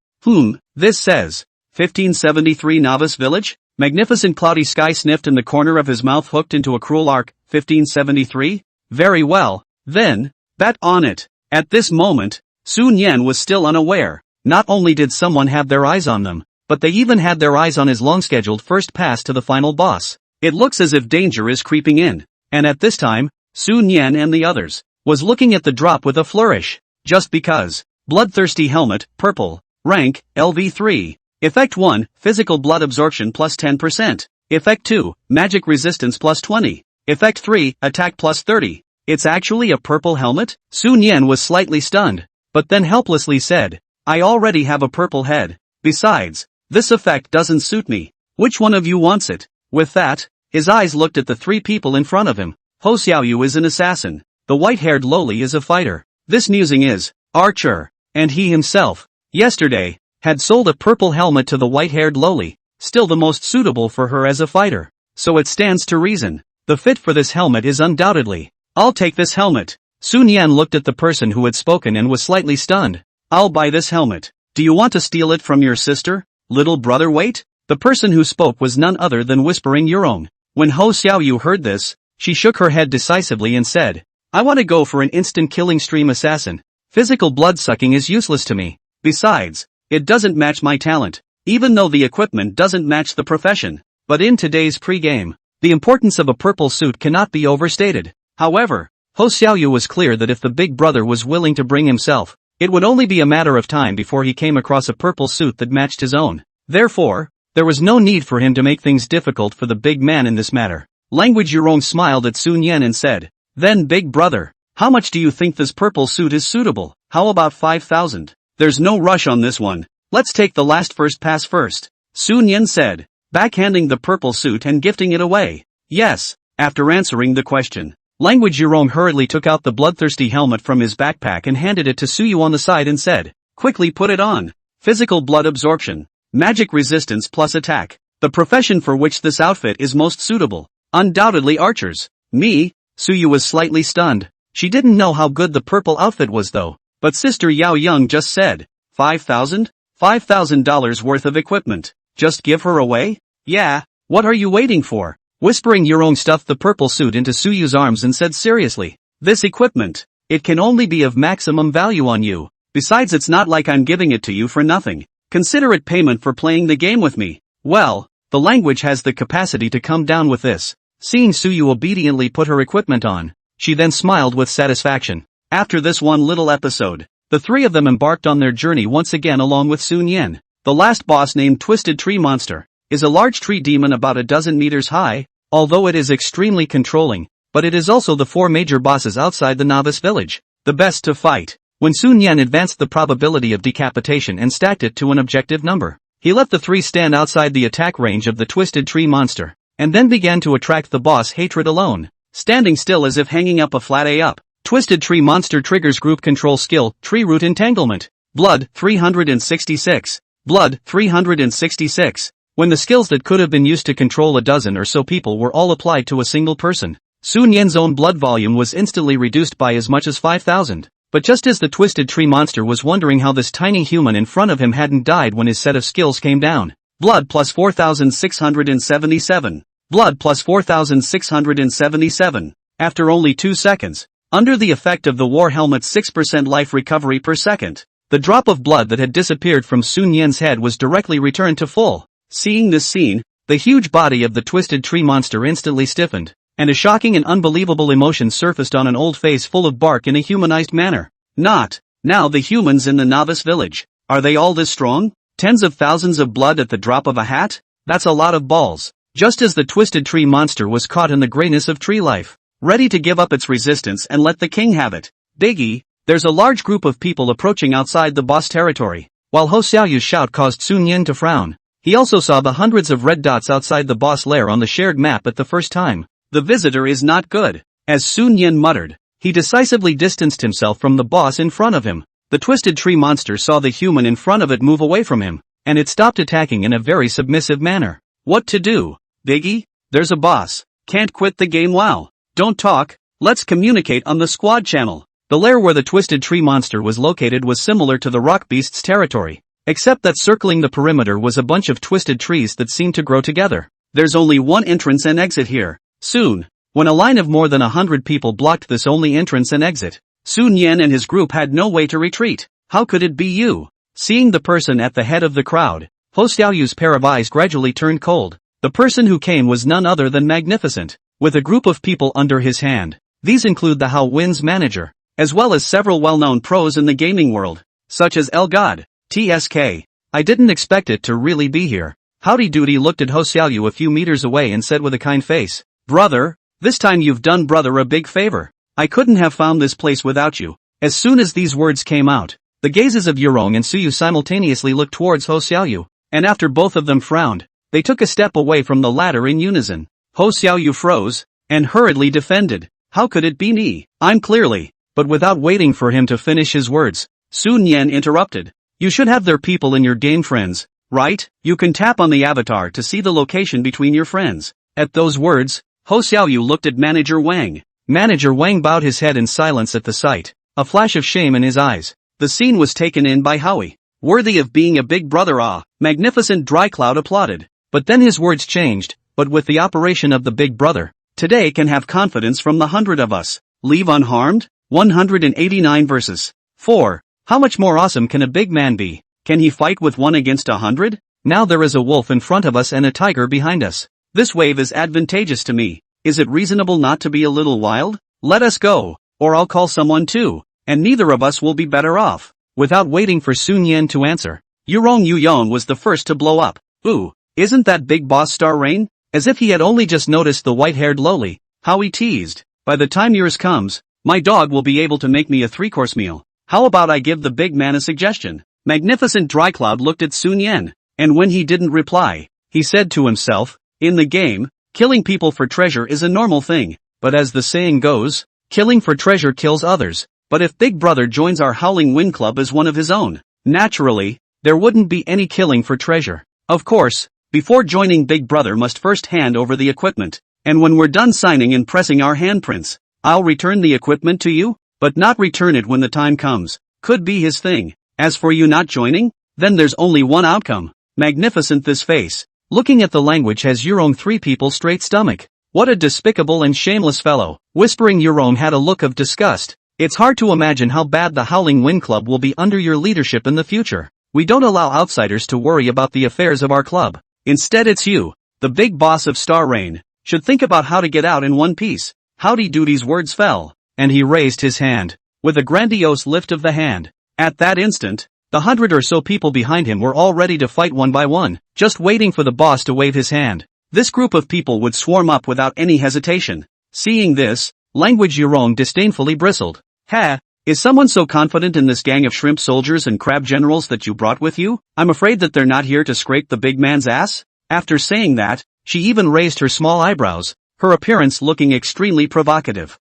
This says, 1573 Novice Village? Magnificent Cloudy Sky sniffed and the corner of his mouth hooked into a cruel arc. 1573? Very well, then, bet on it. At this moment, Sun Yan was still unaware. Not only did someone have their eyes on them, but they even had their eyes on his long-scheduled first pass to the final boss. It looks as if danger is creeping in, and at this time, Sun Yan and the others was looking at the drop with a flourish. Just because. Bloodthirsty Helmet, Purple, Rank, LV3. Effect 1, Physical Blood Absorption plus 10%. Effect 2, Magic Resistance plus 20. Effect 3, Attack plus 30. It's actually a purple helmet? Sun Yan was slightly stunned, but then helplessly said, I already have a purple head. Besides, this effect doesn't suit me. Which one of you wants it? With that, his eyes looked at the three people in front of him. Ho Xiaoyu is an assassin. The white-haired lowly is a fighter. This musing is, archer. And he himself, yesterday, had sold a purple helmet to the white-haired lowly, still the most suitable for her as a fighter. So it stands to reason. The fit for this helmet is undoubtedly. I'll take this helmet. Sun Yan looked at the person who had spoken and was slightly stunned. I'll buy this helmet. Do you want to steal it from your sister? Little brother wait? The person who spoke was none other than Whispering Yurong. When Ho Xiaoyu heard this, she shook her head decisively and said, I want to go for an instant killing stream assassin. Physical blood-sucking is useless to me. Besides, it doesn't match my talent, even though the equipment doesn't match the profession. But in today's pre-game, the importance of a purple suit cannot be overstated. However, Ho Xiaoyu was clear that if the big brother was willing to bring himself, it would only be a matter of time before he came across a purple suit that matched his own. Therefore, There was no need for him to make things difficult for the big man in this matter. Language Yurong smiled at Sun Yen and said, "Then big brother, how much do you think this purple suit is suitable? How about 5,000? There's no rush on this one. Let's take the last first pass first," Sun Yen said, backhanding the purple suit and gifting it away. Yes, after answering the question, Language Yurong hurriedly took out the bloodthirsty helmet from his backpack and handed it to Suyu on the side and said, "Quickly put it on. Physical blood absorption. Magic resistance plus attack. The profession for which this outfit is most suitable. Undoubtedly archers." Me? Suyu was slightly stunned. She didn't know how good the purple outfit was though. But Sister Yao Young just said, 5,000? $5,000 worth of equipment. Just give her away? Yeah, what are you waiting for? Whispering Yurong stuffed the purple suit into Suyu's arms and said seriously, "This equipment, it can only be of maximum value on you. Besides, it's not like I'm giving it to you for nothing. Consider it payment for playing the game with me." Well, the language has the capacity to come down with this. Seeing Suyu obediently put her equipment on, she then smiled with satisfaction. After this one little episode, the three of them embarked on their journey once again along with Sun Yen. The last boss, named Twisted Tree Monster, is a large tree demon about a dozen meters high, although it is extremely controlling, but it is also the four major bosses outside the novice village, the best to fight. When Sun Yen advanced the probability of decapitation and stacked it to an objective number, he let the three stand outside the attack range of the Twisted Tree Monster, and then began to attract the boss hatred alone. Standing still as if hanging up a flat A up, Twisted Tree Monster triggers group control skill, Tree Root Entanglement. Blood, 366. Blood, 366. When the skills that could have been used to control a dozen or so people were all applied to a single person, Sun Yen's own blood volume was instantly reduced by as much as 5,000. But just as the Twisted Tree Monster was wondering how this tiny human in front of him hadn't died when his set of skills came down. Blood plus 4,677. Blood plus 4,677. After only 2 seconds, under the effect of the war helmet's 6% life recovery per second, the drop of blood that had disappeared from Sun Yen's head was directly returned to full. Seeing this scene, the huge body of the Twisted Tree Monster instantly stiffened, and a shocking and unbelievable emotion surfaced on an old face full of bark in a humanized manner. Not. Now the humans in the novice village, are they all this strong? Tens of thousands of blood at the drop of a hat? That's a lot of balls. Just as the Twisted Tree Monster was caught in the grayness of tree life, ready to give up its resistance and let the king have it. Biggie, there's a large group of people approaching outside the boss territory. While Ho Xiaoyu's shout caused Sun Yen to frown, he also saw the hundreds of red dots outside the boss lair on the shared map at the first time. The visitor is not good. As Sun Yen muttered, he decisively distanced himself from the boss in front of him. The Twisted Tree Monster saw the human in front of it move away from him, and it stopped attacking in a very submissive manner. What to do? Biggie? There's a boss. Can't quit the game. Wow. Don't talk. Let's communicate on the squad channel. The lair where the Twisted Tree Monster was located was similar to the rock beast's territory, except that circling the perimeter was a bunch of twisted trees that seemed to grow together. There's only one entrance and exit here. Soon, when a line of more than 100 people blocked this only entrance and exit, Sun Yen and his group had no way to retreat. How could it be you? Seeing the person at the head of the crowd, Ho Xiaoyu's pair of eyes gradually turned cold. The person who came was none other than Magnificent, with a group of people under his hand. These include the Hao Win's manager, as well as several well-known pros in the gaming world, such as El God, TSK. I didn't expect it to really be here. Howdy Doody looked at Ho Xiaoyu a few meters away and said with a kind face, "Brother, this time you've done brother a big favor. I couldn't have found this place without you." As soon as these words came out, the gazes of Yurong and Suyu simultaneously looked towards Ho Xiaoyu, and after both of them frowned, they took a step away from the ladder in unison. Ho Xiaoyu froze, and hurriedly defended. "How could it be me? I'm clearly..." But without waiting for him to finish his words, Sun Yen interrupted. "You should have their people in your game, friends, right? You can tap on the avatar to see the location between your friends." At those words, Ho Xiaoyu looked at Manager Wang. Manager Wang bowed his head in silence at the sight, a flash of shame in his eyes. The scene was taken in by Howie. "Worthy of being a big brother, ah." Magnificent Drycloud applauded. But then his words changed. "But with the operation of the big brother, today can have confidence from the 100 of us. Leave unharmed?" 189 verses. 4. How much more awesome can a big man be? Can he fight with 1 against 100? Now there is a wolf in front of us and a tiger behind us. This wave is advantageous to me. Is it reasonable not to be a little wild? Let us go, or I'll call someone too, and neither of us will be better off. Without waiting for Sun Yen to answer, Yurong Yuyong was the first to blow up. "Ooh, Isn't that big boss Star Rain? As if he had only just noticed the white-haired lowly. How he teased. By the time yours comes, my dog will be able to make me a 3-course meal. How about I give the big man a suggestion? Magnificent Drycloud looked at Sun Yan, and when he didn't reply, he said to himself, in the game, killing people for treasure is a normal thing, but as the saying goes, killing for treasure kills others. But if Big Brother joins our Howling Wind Club as one of his own, naturally, there wouldn't be any killing for treasure. Of course, before joining Big Brother must first hand over the equipment, and when we're done signing and pressing our handprints, I'll return the equipment to you, but not return it when the time comes. Could be his thing. As for you not joining, then there's only one outcome. Magnificent this face. Looking at the language has Yurong 3 people straight stomach. What a despicable and shameless fellow. Whispering Yurong had a look of disgust. It's hard to imagine how bad the Howling Wind Club will be under your leadership in the future. We don't allow outsiders to worry about the affairs of our club. Instead it's you, the big boss of Star Rain, should think about how to get out in one piece. Howdy Doody's words fell, and he raised his hand, with a grandiose lift of the hand. At that instant, the 100 or so people behind him were all ready to fight one by one, just waiting for the boss to wave his hand. This group of people would swarm up without any hesitation. Seeing this, Language Yurong disdainfully bristled. Ha! Is someone so confident in this gang of shrimp soldiers and crab generals that you brought with you? I'm afraid that they're not here to scrape the big man's ass? After saying that, she even raised her small eyebrows, her appearance looking extremely provocative.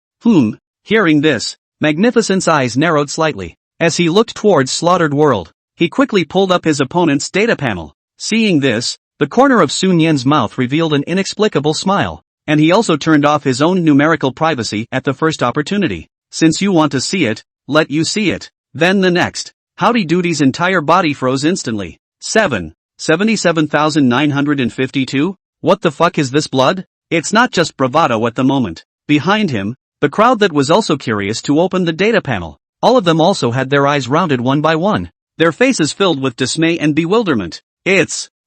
Hearing this, Magnificent's eyes narrowed slightly. As he looked towards Slaughtered World, he quickly pulled up his opponent's data panel. Seeing this, the corner of Sun Yan's mouth revealed an inexplicable smile, and he also turned off his own numerical privacy at the first opportunity. Since you want to see it, let you see it. Then the next. Howdy Doody's entire body froze instantly. 77,952? What the fuck is this blood? It's not just bravado at the moment. Behind him, the crowd that was also curious to open the data panel. All of them also had their eyes rounded one by one. Their faces filled with dismay and bewilderment.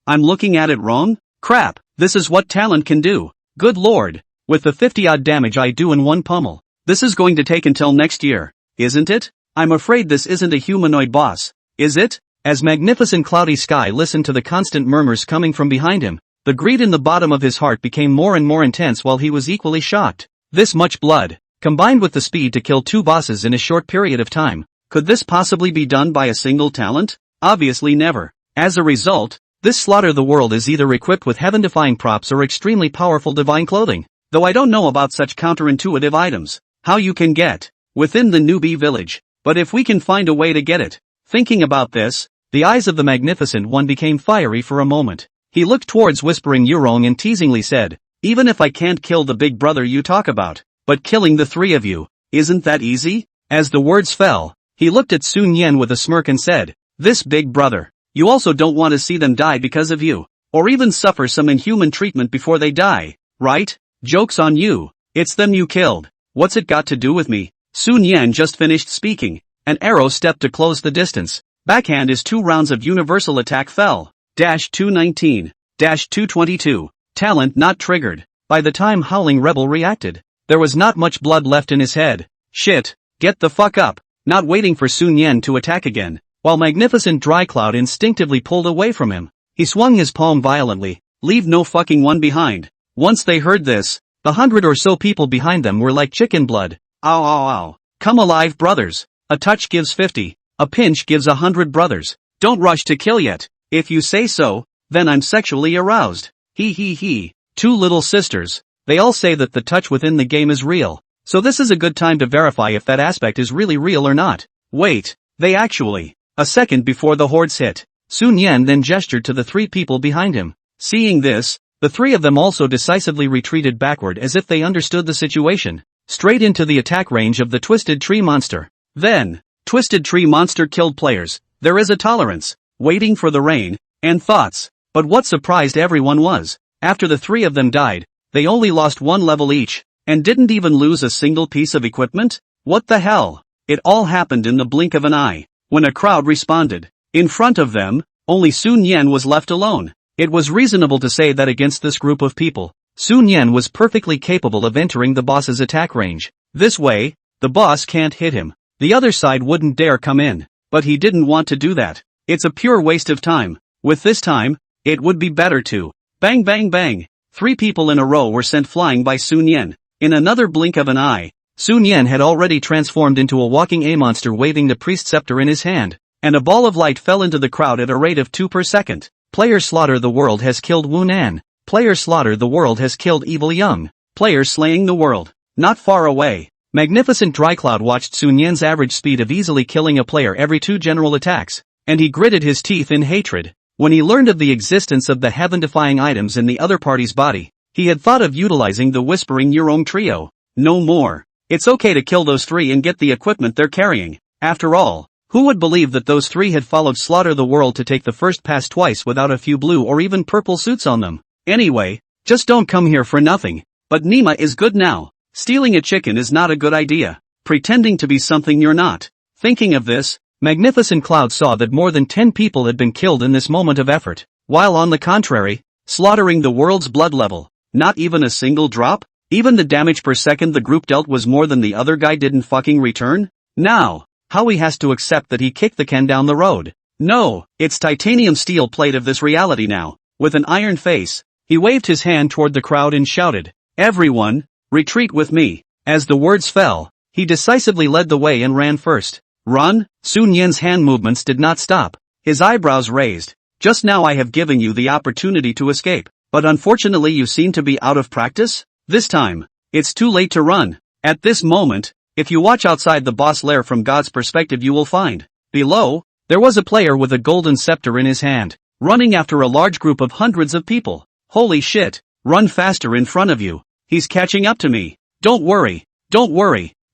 I'm looking at it wrong? Crap, this is what talent can do. Good lord. With the 50-odd damage I do in one pummel. This is going to take until next year. Isn't it? I'm afraid this isn't a humanoid boss. Is it? As Magnificent Cloudy Sky listened to the constant murmurs coming from behind him, the greed in the bottom of his heart became more and more intense while he was equally shocked. This much blood, combined with the speed to kill 2 bosses in a short period of time, could this possibly be done by a single talent? Obviously never. As a result, this Slaughter the World is either equipped with heaven-defying props or extremely powerful divine clothing, though I don't know about such counterintuitive items. How you can get within the newbie village, but if we can find a way to get it. Thinking about this, the eyes of the Magnificent One became fiery for a moment. He looked towards Whispering Yurong and teasingly said, even if I can't kill the big brother you talk about, but killing the 3 of you, isn't that easy? As the words fell, he looked at Sun Yan with a smirk and said, this big brother, you also don't want to see them die because of you, or even suffer some inhuman treatment before they die, right? Joke's on you, it's them you killed. What's it got to do with me? Sun Yan just finished speaking. An arrow stepped to close the distance. Backhand is 2 rounds of universal attack fell. -219. -222. Talent not triggered. By the time Howling Rebel reacted, there was not much blood left in his head. Shit. Get the fuck up. Not waiting for Sun Yan to attack again, while Magnificent Drycloud instinctively pulled away from him, he swung his palm violently. Leave no fucking one behind. Once they heard this, the 100 or so people behind them were like chicken blood. Ow ow ow. Come alive brothers. A touch gives 50. A pinch gives 100 brothers. Don't rush to kill yet. If you say so, then I'm sexually aroused. He. 2 little sisters. They all say that the touch within the game is real. So this is a good time to verify if that aspect is really real or not. Wait. They actually. A second before the hordes hit, Sun Yan then gestured to the 3 people behind him. Seeing this, the 3 of them also decisively retreated backward as if they understood the situation. Straight into the attack range of the Twisted Tree Monster. Then, Twisted Tree Monster killed players. There is a tolerance, waiting for the rain, and thoughts. But what surprised everyone was, after the 3 of them died, they only lost 1 level each, and didn't even lose a single piece of equipment? What the hell? It all happened in the blink of an eye, when a crowd responded. In front of them, only Sun Yan was left alone. It was reasonable to say that against this group of people, Sun Yan was perfectly capable of entering the boss's attack range. This way, the boss can't hit him. The other side wouldn't dare come in, but he didn't want to do that. It's a pure waste of time. With this time, it would be better to Bang bang bang. 3 people in a row were sent flying by Sun Yen. In another blink of an eye, Sun Yen had already transformed into a walking A-monster waving the priest scepter in his hand, and a ball of light fell into the crowd at a rate of 2 per second. Player slaughter the world has killed Wu Nan. Player slaughter the world has killed Evil Young. Player slaying the world. Not far away, Magnificent Drycloud watched Sun Yen's average speed of easily killing a player every 2 general attacks, and he gritted his teeth in hatred. When he learned of the existence of the heaven-defying items in the other party's body, he had thought of utilizing the Whispering Yurong trio. No more. It's okay to kill those 3 and get the equipment they're carrying. After all, who would believe that those 3 had followed Slaughter the World to take the first pass twice without a few blue or even purple suits on them? Anyway, just don't come here for nothing. But Nima is good now. Stealing a chicken is not a good idea. Pretending to be something you're not. Thinking of this, Magnificent Cloud saw that more than 10 people had been killed in this moment of effort, while on the contrary, slaughtering the world's blood level, not even a single drop? Even the damage per second the group dealt was more than the other guy didn't fucking return? Now, Howie has to accept that he kicked the can down the road. No, it's titanium steel plate of this reality now. With an iron face, he waved his hand toward the crowd and shouted, "Everyone, retreat with me." As the words fell, he decisively led the way and ran first. Run? Sun Yen's hand movements did not stop. His eyebrows raised. Just now I have given you the opportunity to escape, but unfortunately you seem to be out of practice? This time, it's too late to run. At this moment, if you watch outside the boss lair from God's perspective you will find, below, there was a player with a golden scepter in his hand, running after a large group of hundreds of people. Holy shit, run faster in front of you. He's catching up to me. Don't worry,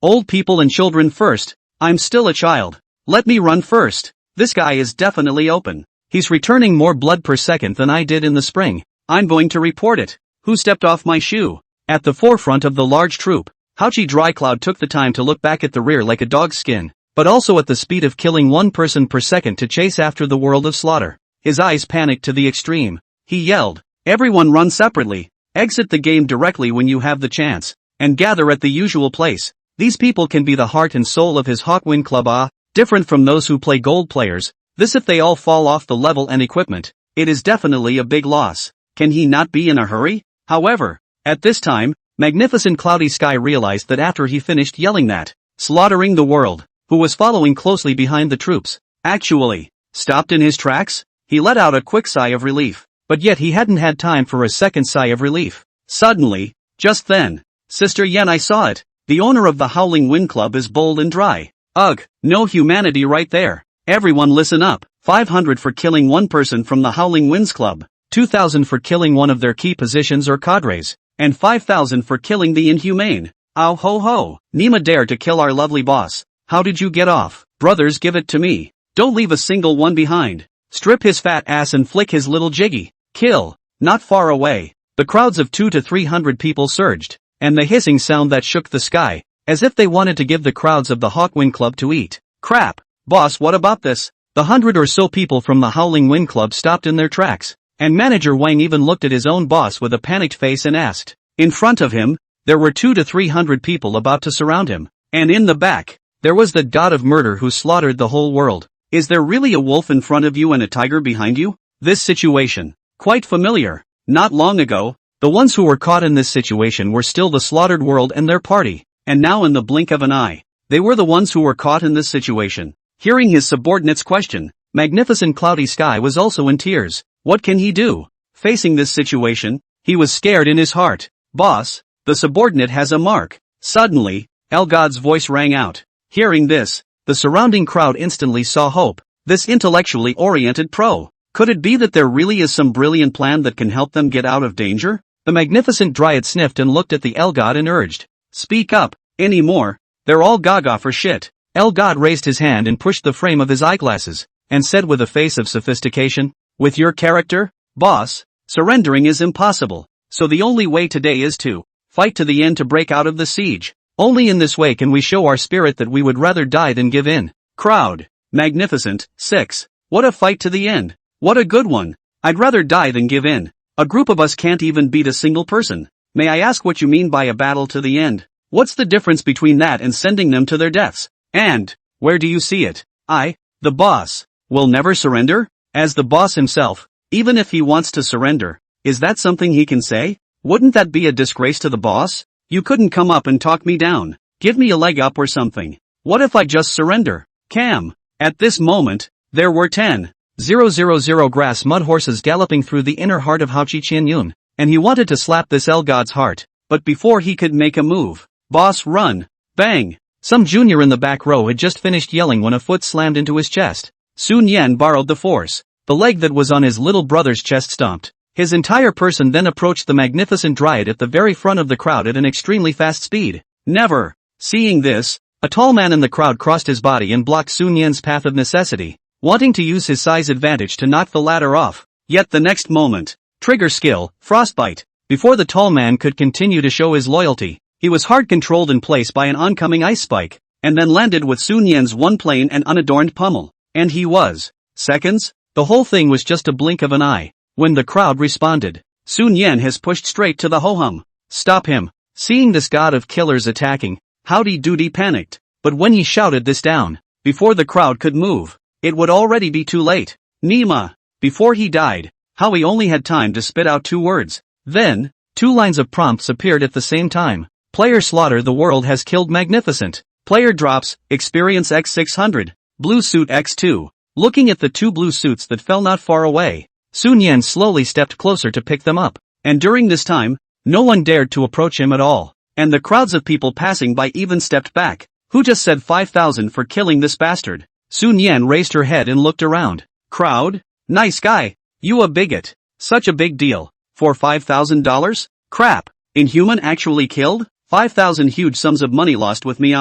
old people and children first. I'm still a child. Let me run first. This guy is definitely open. He's returning more blood per second than I did in the spring. I'm going to report it. Who stepped off my shoe? At the forefront of the large troop, Houchi Drycloud took the time to look back at the rear like a dog's skin, but also at the speed of killing 1 person per second to chase after the world of slaughter. His eyes panicked to the extreme. He yelled, "Everyone run separately. Exit the game directly when you have the chance, and gather at the usual place." These people can be the heart and soul of his Hawkwind Club, different from those who play gold players. This if they all fall off the level and equipment, it is definitely a big loss. Can he not be in a hurry? However, at this time, Magnificent Cloudy Sky realized that after he finished yelling that, slaughtering the world, who was following closely behind the troops, actually stopped in his tracks. He let out a quick sigh of relief, but yet he hadn't had time for a second sigh of relief. Suddenly, just then, Sister Yen, I saw it. The owner of the Howling Wind Club is bold and dry. Ugh, no humanity right there. Everyone listen up. 500 for killing 1 person from the Howling Winds Club, 2,000 for killing one of their key positions or cadres, and 5,000 for killing the inhumane. Ow ho ho. Nima dared to kill our lovely boss. How did you get off? Brothers, give it to me. Don't leave a single one behind. Strip his fat ass and flick his little jiggy. Kill. Not far away, the crowds of 200 to 300 people surged, and the hissing sound that shook the sky, as if they wanted to give the crowds of the Hawkwind Club to eat. Crap. Boss, what about this? The 100 or so people from the Howling Wind Club stopped in their tracks, and Manager Wang even looked at his own boss with a panicked face and asked. In front of him, there were 200 to 300 people about to surround him, and in the back, there was the god of murder who slaughtered the whole world. Is there really a wolf in front of you and a tiger behind you? This situation, quite familiar. Not long ago, the ones who were caught in this situation were still the slaughtered world and their party, and now in the blink of an eye, they were the ones who were caught in this situation. Hearing his subordinate's question, Magnificent Cloudy Sky was also in tears. What can he do? Facing this situation, he was scared in his heart. Boss, the subordinate has a mark. Suddenly, Elgod's voice rang out. Hearing this, the surrounding crowd instantly saw hope. This intellectually oriented pro. Could it be that there really is some brilliant plan that can help them get out of danger? The Magnificent Dryad sniffed and looked at the Elgod and urged. Speak up, any more? They're all gaga for shit. Elgod raised his hand and pushed the frame of his eyeglasses, and said with a face of sophistication, with your character, boss, surrendering is impossible, so the only way today is to fight to the end to break out of the siege. Only in this way can we show our spirit that we would rather die than give in. Crowd. Magnificent. 6. What a fight to the end. What a good one. I'd rather die than give in. A group of us can't even beat a single person. May I ask what you mean by a battle to the end? What's the difference between that and sending them to their deaths? And, where do you see it? I, the boss, will never surrender? As the boss himself, even if he wants to surrender, Is that something he can say? Wouldn't that be a disgrace to the boss? You couldn't come up and talk me down. Give me a leg up or something. What if I just surrender? Cam. At this moment, there were 10,000 grass mud horses galloping through the inner heart of Haochi Qianyun, and he wanted to slap this L god's heart, but before he could make a move, boss run! Bang! Some junior in the back row had just finished yelling when a foot slammed into his chest. Sun Yan borrowed the force. The leg that was on his little brother's chest stomped. His entire person then approached the magnificent dryad at the very front of the crowd at an extremely fast speed. Never! Seeing this, a tall man in the crowd crossed his body and blocked Sun Yan's path of necessity, wanting to use his size advantage to knock the latter off. Yet the next moment, trigger skill, frostbite. Before the tall man could continue to show his loyalty, he was hard controlled in place by an oncoming ice spike, and then landed with Sun Yan's one plain and unadorned pummel. And he was. Seconds? The whole thing was just a blink of an eye. When the crowd responded, Sun Yan has pushed straight to the ho-hum. Stop him. Seeing this god of killers attacking, Howdy Doody panicked, but when he shouted this down, before the crowd could move, it would already be too late. Nima. Before he died, Howie only had time to spit out 2 words. Then, 2 lines of prompts appeared at the same time. Player slaughter the world has killed magnificent. Player drops, experience X600, blue suit X2. Looking at the 2 blue suits that fell not far away, Sun Yan slowly stepped closer to pick them up, and during this time, no one dared to approach him at all, and the crowds of people passing by even stepped back. Who just said 5,000 for killing this bastard? Sun Yan raised her head and looked around. Crowd? Nice guy. You a bigot. Such a big deal. For $5,000? Crap. Inhuman actually killed? 5,000 huge sums of money lost with me.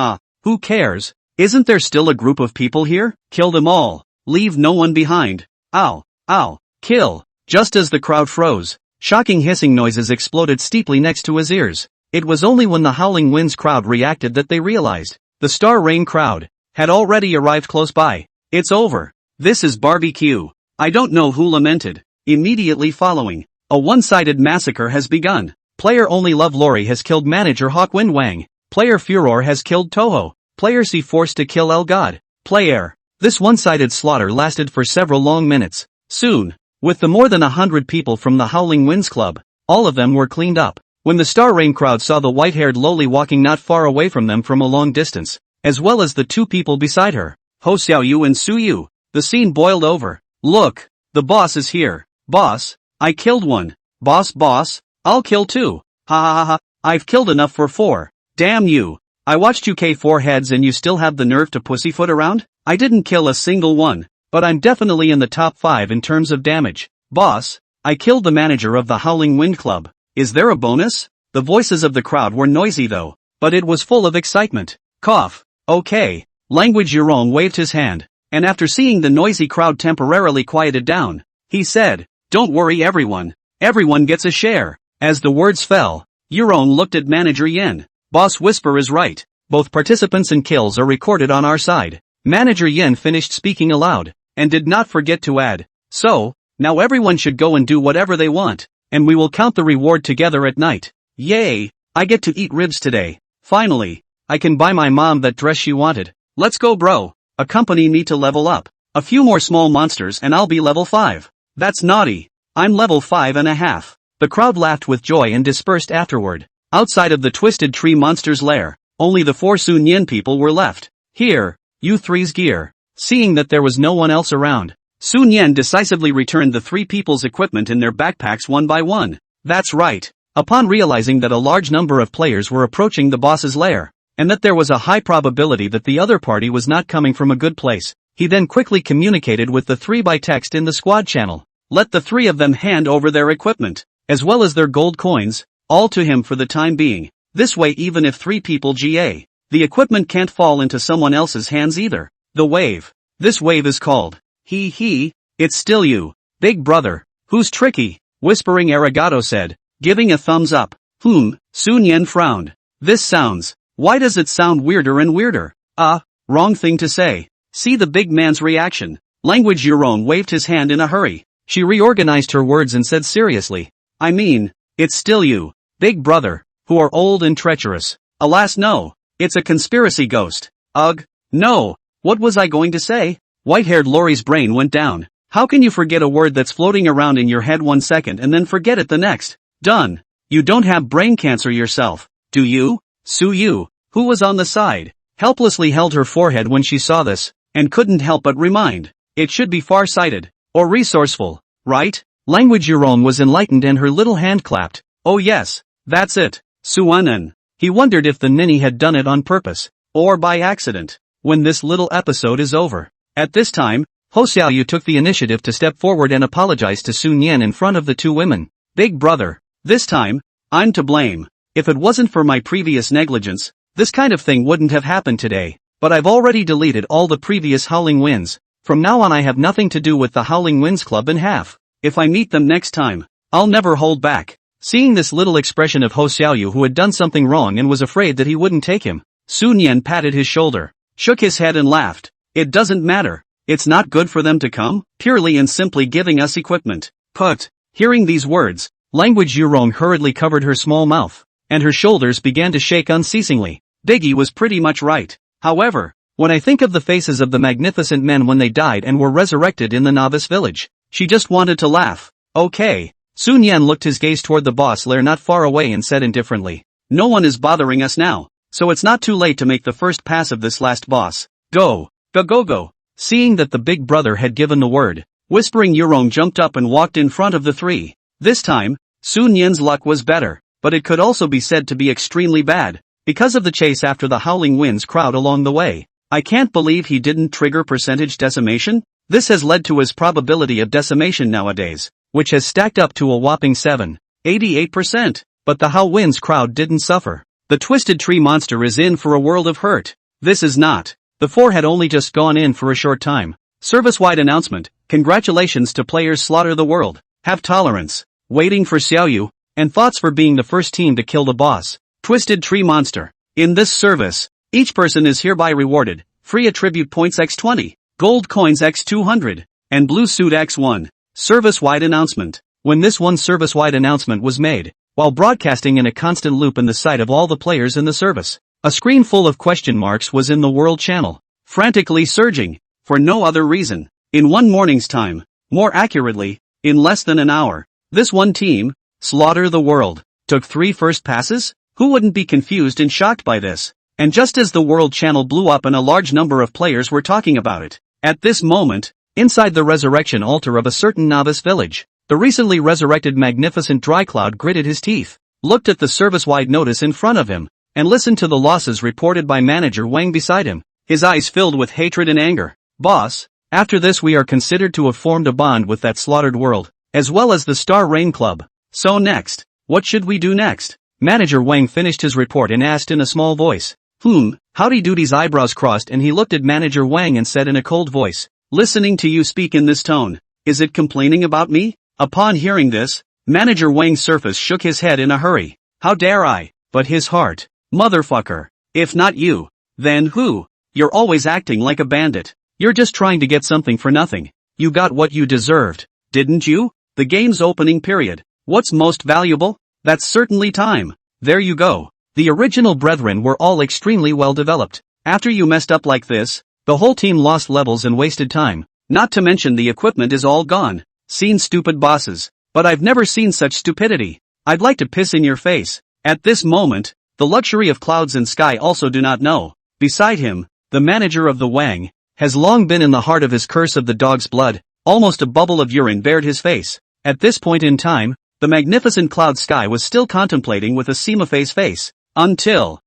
Who cares? Isn't there still a group of people here? Kill them all. Leave no one behind. Ow. Ow. Kill. Just as the crowd froze, shocking hissing noises exploded steeply next to his ears. It was only when the Howling Winds crowd reacted that they realized. The Star Rain crowd had already arrived close by. It's over. This is barbecue. I don't know who lamented. Immediately following, a one-sided massacre has begun. Player Only Love Lori has killed manager Hawkwind Wang. Player Furor has killed Toho. Player C forced to kill El God. Player. This one-sided slaughter lasted for several long minutes. Soon, with the more than 100 people from the Howling Winds Club, all of them were cleaned up. When the Star Rain crowd saw the white-haired loli walking not far away from them from a long distance, as well as the 2 people beside her, Ho Xiaoyu and Su Yu, the scene boiled over. Look, the boss is here. Boss, I killed one. Boss, I'll kill 2. Ha ha ha ha, I've killed enough for 4. Damn you. I watched you K4 heads and you still have the nerve to pussyfoot around? I didn't kill a single one, but I'm definitely in the top 5 in terms of damage. Boss, I killed the manager of the Howling Wind Club. Is there a bonus? The voices of the crowd were noisy though, but it was full of excitement. Cough. Okay. Language Yuron waved his hand, and after seeing the noisy crowd temporarily quieted down, he said, don't worry everyone. Everyone gets a share. As the words fell, Yuron looked at manager Yen. Boss Whisper is right. Both participants and kills are recorded on our side. Manager Yen finished speaking aloud, and did not forget to add, so, now everyone should go and do whatever they want, and we will count the reward together at night. Yay! I get to eat ribs today. Finally, I can buy my mom that dress she wanted. Let's go bro. Accompany me to level up. A few more small monsters and I'll be level 5. That's naughty. I'm level 5.5. The crowd laughed with joy and dispersed afterward. Outside of the Twisted Tree monster's lair, only the 4 Sun Yin people were left. Here, you three's gear. Seeing that there was no one else around, Sun Yan decisively returned the 3 people's equipment in their backpacks one by one. That's right. Upon realizing that a large number of players were approaching the boss's lair, and that there was a high probability that the other party was not coming from a good place, he then quickly communicated with the 3 by text in the squad channel. Let the 3 of them hand over their equipment, as well as their gold coins, all to him for the time being. This way even if 3 people GA, the equipment can't fall into someone else's hands either. The wave. This wave is called, it's still you, big brother. Who's tricky? Whispering Arigato said, giving a thumbs up. Sun Yen frowned. This sounds, why does it sound weirder and weirder? Wrong thing to say. See the big man's reaction. Language Euron waved his hand in a hurry. She reorganized her words and said seriously, I mean, it's still you, big brother, who are old and treacherous. Alas no, it's a conspiracy ghost. Ugh, no, what was I going to say? White-haired Lori's brain went down. How can you forget a word that's floating around in your head 1 second and then forget it the next? Done. You don't have brain cancer yourself, do you? Su Yu, who was on the side, helplessly held her forehead when she saw this, and couldn't help but remind. It should be far-sighted, or resourceful, right? Language Yurong was enlightened and her little hand clapped. Oh yes, that's it, Suanen. He wondered if the ninny had done it on purpose, or by accident, when this little episode is over. At this time, Ho Xiaoyu took the initiative to step forward and apologize to Sun Yan in front of the two women. Big brother, this time, I'm to blame. If it wasn't for my previous negligence, this kind of thing wouldn't have happened today, but I've already deleted all the previous Howling Winds. From now on I have nothing to do with the Howling Winds Club in half. If I meet them next time, I'll never hold back. Seeing this little expression of Ho Xiaoyu who had done something wrong and was afraid that he wouldn't take him, Sun Yan patted his shoulder, shook his head and laughed. It doesn't matter. It's not good for them to come, purely and simply giving us equipment. Put. Hearing these words, Language Yurong hurriedly covered her small mouth, and her shoulders began to shake unceasingly. Biggie was pretty much right. However, when I think of the faces of the magnificent men when they died and were resurrected in the novice village, she just wanted to laugh. Okay. Sun Yan looked his gaze toward the boss lair not far away and said indifferently. No one is bothering us now, so it's not too late to make the first pass of this last boss. Go. Go go go. Seeing that the big brother had given the word, Whispering Yurong jumped up and walked in front of the three. This time, Sun Yan's luck was better, but it could also be said to be extremely bad, because of the chase after the Howling Winds crowd along the way. I can't believe he didn't trigger percentage decimation. This has led to his probability of decimation nowadays, which has stacked up to a whopping 7.88%. But the How Winds crowd didn't suffer. The Twisted Tree monster is in for a world of hurt. This is not. The four had only just gone in for a short time. Service-wide announcement. Congratulations to players Slaughter the World. Have tolerance. Waiting for Xiaoyu. And thoughts for being the first team to kill the boss. Twisted Tree monster. In this service, each person is hereby rewarded. Free attribute points x20. Gold coins x200. And blue suit x1. Service-wide announcement. When this one service-wide announcement was made, while broadcasting in a constant loop in the sight of all the players in the service, a screen full of question marks was in the world channel, frantically surging, for no other reason. In one morning's time, more accurately, in less than an hour, this one team, Slaughter the World, took 3 first passes? Who wouldn't be confused and shocked by this? And just as the world channel blew up and a large number of players were talking about it, at this moment, inside the resurrection altar of a certain novice village, the recently resurrected magnificent Drycloud gritted his teeth, looked at the service-wide notice in front of him, and listened to the losses reported by manager Wang beside him, his eyes filled with hatred and anger. Boss, after this we are considered to have formed a bond with that slaughtered world, as well as the Star Rain Club. So next, what should we do next? Manager Wang finished his report and asked in a small voice. Howdy Doody's eyebrows crossed and he looked at Manager Wang and said in a cold voice, listening to you speak in this tone, is it complaining about me? Upon hearing this, Manager Wang's surface shook his head in a hurry. How dare I? But his heart. Motherfucker. If not you, then who? You're always acting like a bandit. You're just trying to get something for nothing. You got what you deserved, didn't you? The game's opening period. What's most valuable? That's certainly time. There you go. The original brethren were all extremely well developed. After you messed up like this, the whole team lost levels and wasted time. Not to mention the equipment is all gone. Seen stupid bosses. But I've never seen such stupidity. I'd like to piss in your face. At this moment, the luxury of clouds and sky also do not know. Beside him, the manager of the Wang, has long been in the heart of his curse of the dog's blood. Almost a bubble of urine bared his face. At this point in time, the magnificent cloud sky was still contemplating with a Sema-face face. Until,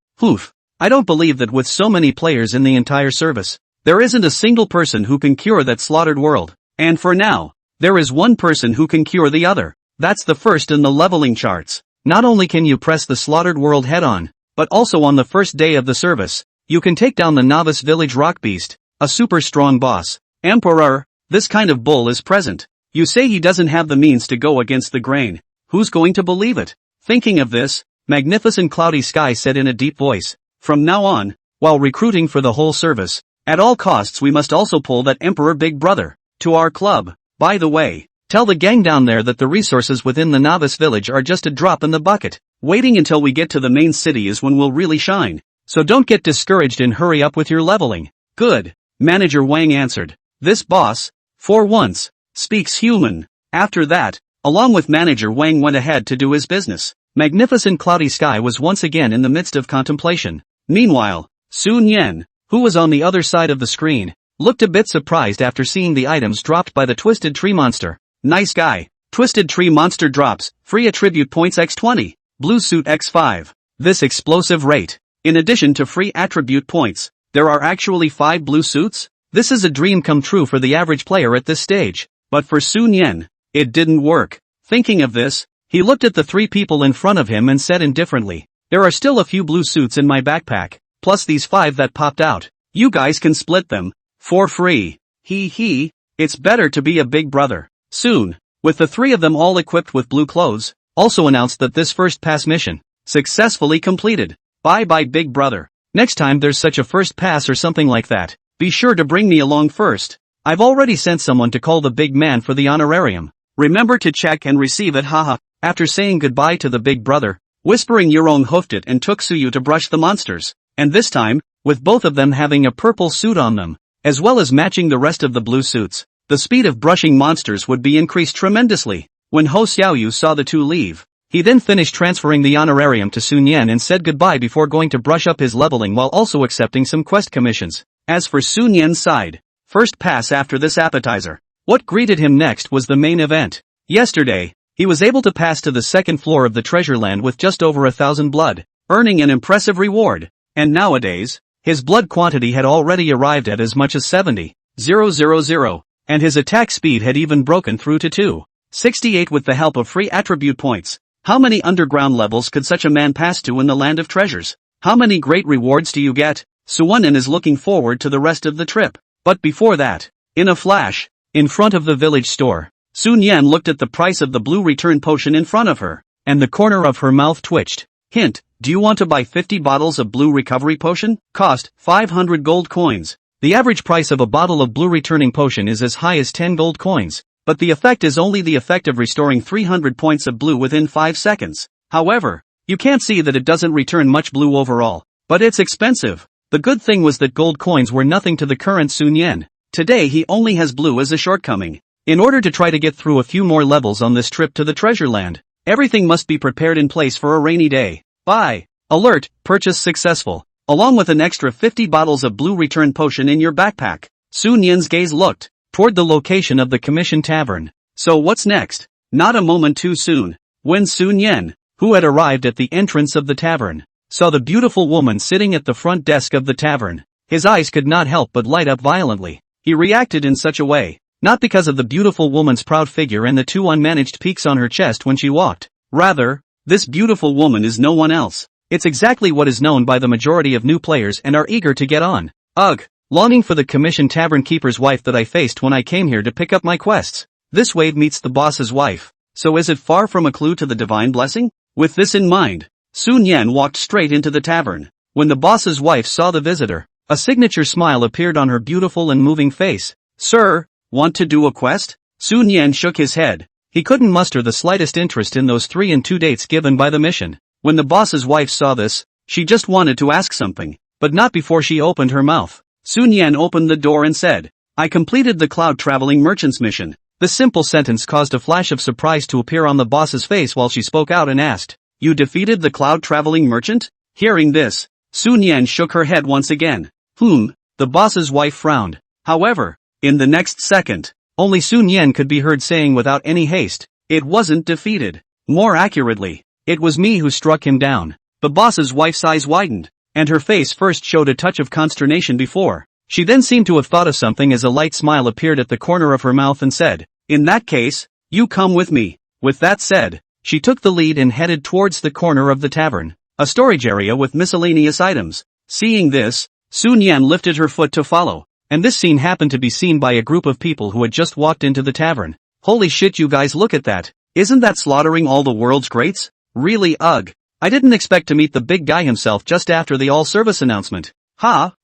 I don't believe that with so many players in the entire service, there isn't a single person who can cure that slaughtered world. And for now, there is one person who can cure the other. That's the first in the leveling charts. Not only can you press the slaughtered world head-on, but also on the first day of the service, you can take down the novice village rock beast, a super strong boss. Emperor, this kind of bull is present. You say he doesn't have the means to go against the grain. Who's going to believe it? Thinking of this, Magnificent Cloudy Sky said in a deep voice, from now on, while recruiting for the whole service, at all costs we must also pull that Emperor Big Brother to our club. By the way, tell the gang down there that the resources within the novice village are just a drop in the bucket. Waiting until we get to the main city is when we'll really shine. So don't get discouraged and hurry up with your leveling. Good, Manager Wang answered. This boss, for once, Speaks human. After that, along with manager Wang went ahead to do his business. Magnificent cloudy sky was once again in the midst of contemplation. Meanwhile, Sun Yan, who was on the other side of the screen, looked a bit surprised after seeing the items dropped by the Twisted Tree Monster. Nice guy. Twisted Tree Monster drops, free attribute points x20, blue suit x5. This explosive rate. In addition to free attribute points, there are actually 5 blue suits? This is a dream come true for the average player at this stage. But for Sun Yan, it didn't work. Thinking of this, he looked at the 3 people in front of him and said indifferently, there are still a few blue suits in my backpack, plus these 5 that popped out. You guys can split them, for free. It's better to be a big brother. Soon, with the 3 of them all equipped with blue clothes, also announced that this first pass mission, successfully completed. Bye bye big brother. Next time there's such a first pass or something like that, be sure to bring me along first. I've already sent someone to call the big man for the honorarium. Remember to check and receive it haha. After saying goodbye to the big brother, whispering Yurong hoofed it and took Suyu to brush the monsters. And this time, with both of them having a purple suit on them, as well as matching the rest of the blue suits, the speed of brushing monsters would be increased tremendously. When Ho Xiaoyu saw the 2 leave, he then finished transferring the honorarium to Sun Yan and said goodbye before going to brush up his leveling while also accepting some quest commissions. As for Sun Yan's side, first pass after this appetizer. What greeted him next was the main event. Yesterday, he was able to pass to the second floor of the treasure land with just over 1,000 blood, earning an impressive reward. And nowadays, his blood quantity had already arrived at as much as 70,000, and his attack speed had even broken through to 268 with the help of free attribute points. How many underground levels could such a man pass to in the land of treasures? How many great rewards do you get? Suwon is looking forward to the rest of the trip. But before that, in a flash, in front of the village store, Sun Yan looked at the price of the blue return potion in front of her, and the corner of her mouth twitched. Hint, do you want to buy 50 bottles of blue recovery potion? Cost, 500 gold coins. The average price of a bottle of blue returning potion is as high as 10 gold coins, but the effect is only the effect of restoring 300 points of blue within 5 seconds. However, you can't see that it doesn't return much blue overall, but it's expensive. The good thing was that gold coins were nothing to the current Sun Yan. Today he only has blue as a shortcoming. In order to try to get through a few more levels on this trip to the treasure land, everything must be prepared in place for a rainy day. Buy. Alert, purchase successful. Along with an extra 50 bottles of blue return potion in your backpack. Sun Yan's gaze looked toward the location of the commission tavern. So what's next? Not a moment too soon. When Sun Yan, who had arrived at the entrance of the tavern, saw the beautiful woman sitting at the front desk of the tavern, his eyes could not help but light up violently. He reacted in such a way, not because of the beautiful woman's proud figure and the 2 unmanaged peaks on her chest when she walked. Rather, this beautiful woman is no one else. It's exactly what is known by the majority of new players and are eager to get on. Ugh, longing for the commission tavern keeper's wife that I faced when I came here to pick up my quests. This wave meets the boss's wife. So is it far from a clue to the divine blessing? With this in mind, Sun Yan walked straight into the tavern. When the boss's wife saw the visitor, a signature smile appeared on her beautiful and moving face. Sir, want to do a quest? Sun Yan shook his head. He couldn't muster the slightest interest in those 3 and 2 dates given by the mission. When the boss's wife saw this, she just wanted to ask something, but not before she opened her mouth. Sun Yan opened the door and said, I completed the cloud traveling merchant's mission. The simple sentence caused a flash of surprise to appear on the boss's face while she spoke out and asked, You defeated the cloud traveling merchant? Hearing this, Sun Yan shook her head once again. The boss's wife frowned. However, in the next second, only Sun Yan could be heard saying without any haste, It wasn't defeated. More accurately, it was me who struck him down. The boss's wife's eyes widened, and her face first showed a touch of consternation before. She then seemed to have thought of something as a light smile appeared at the corner of her mouth and said, In that case, you come with me. With that said, she took the lead and headed towards the corner of the tavern, a storage area with miscellaneous items. Seeing this, Sun Yan lifted her foot to follow, and this scene happened to be seen by a group of people who had just walked into the tavern. Holy shit, you guys, look at that. Isn't that slaughtering all the world's greats? Really, ugh. I didn't expect to meet the big guy himself just after the all-service announcement.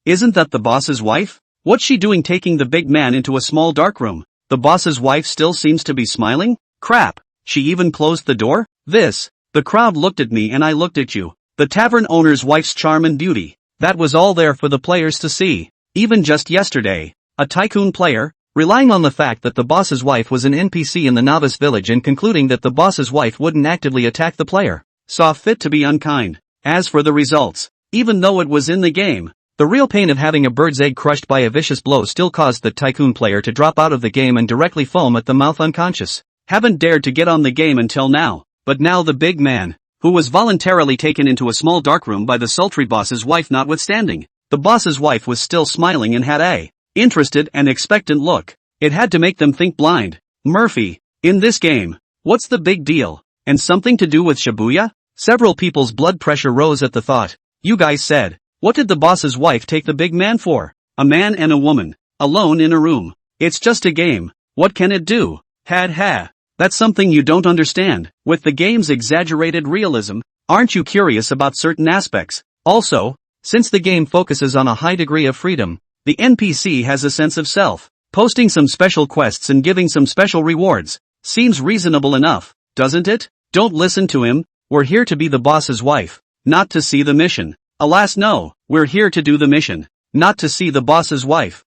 Isn't that the boss's wife? What's she doing taking the big man into a small dark room? The boss's wife still seems to be smiling? Crap, she even closed the door? The crowd looked at me and I looked at you. The tavern owner's wife's charm and beauty. That was all there for the players to see. Even just yesterday, a tycoon player, relying on the fact that the boss's wife was an NPC in the novice village and concluding that the boss's wife wouldn't actively attack the player, saw fit to be unkind. As for the results, even though it was in the game, the real pain of having a bird's egg crushed by a vicious blow still caused the tycoon player to drop out of the game and directly foam at the mouth unconscious. Haven't dared to get on the game until now, but now the big man, who was voluntarily taken into a small darkroom by the sultry boss's wife notwithstanding, the boss's wife was still smiling and had a interested and expectant look. It had to make them think blind. Murphy, in this game, what's the big deal? And something to do with Shibuya? Several people's blood pressure rose at the thought. You guys said, what did the boss's wife take the big man for? A man and a woman, alone in a room. It's just a game. What can it do? Ha. That's something you don't understand. With the game's exaggerated realism, aren't you curious about certain aspects? Also, since the game focuses on a high degree of freedom, the NPC has a sense of self. Posting some special quests and giving some special rewards seems reasonable enough, doesn't it? Don't listen to him. We're here to be the boss's wife, not to see the mission. Alas no, we're here to do the mission, not to see the boss's wife.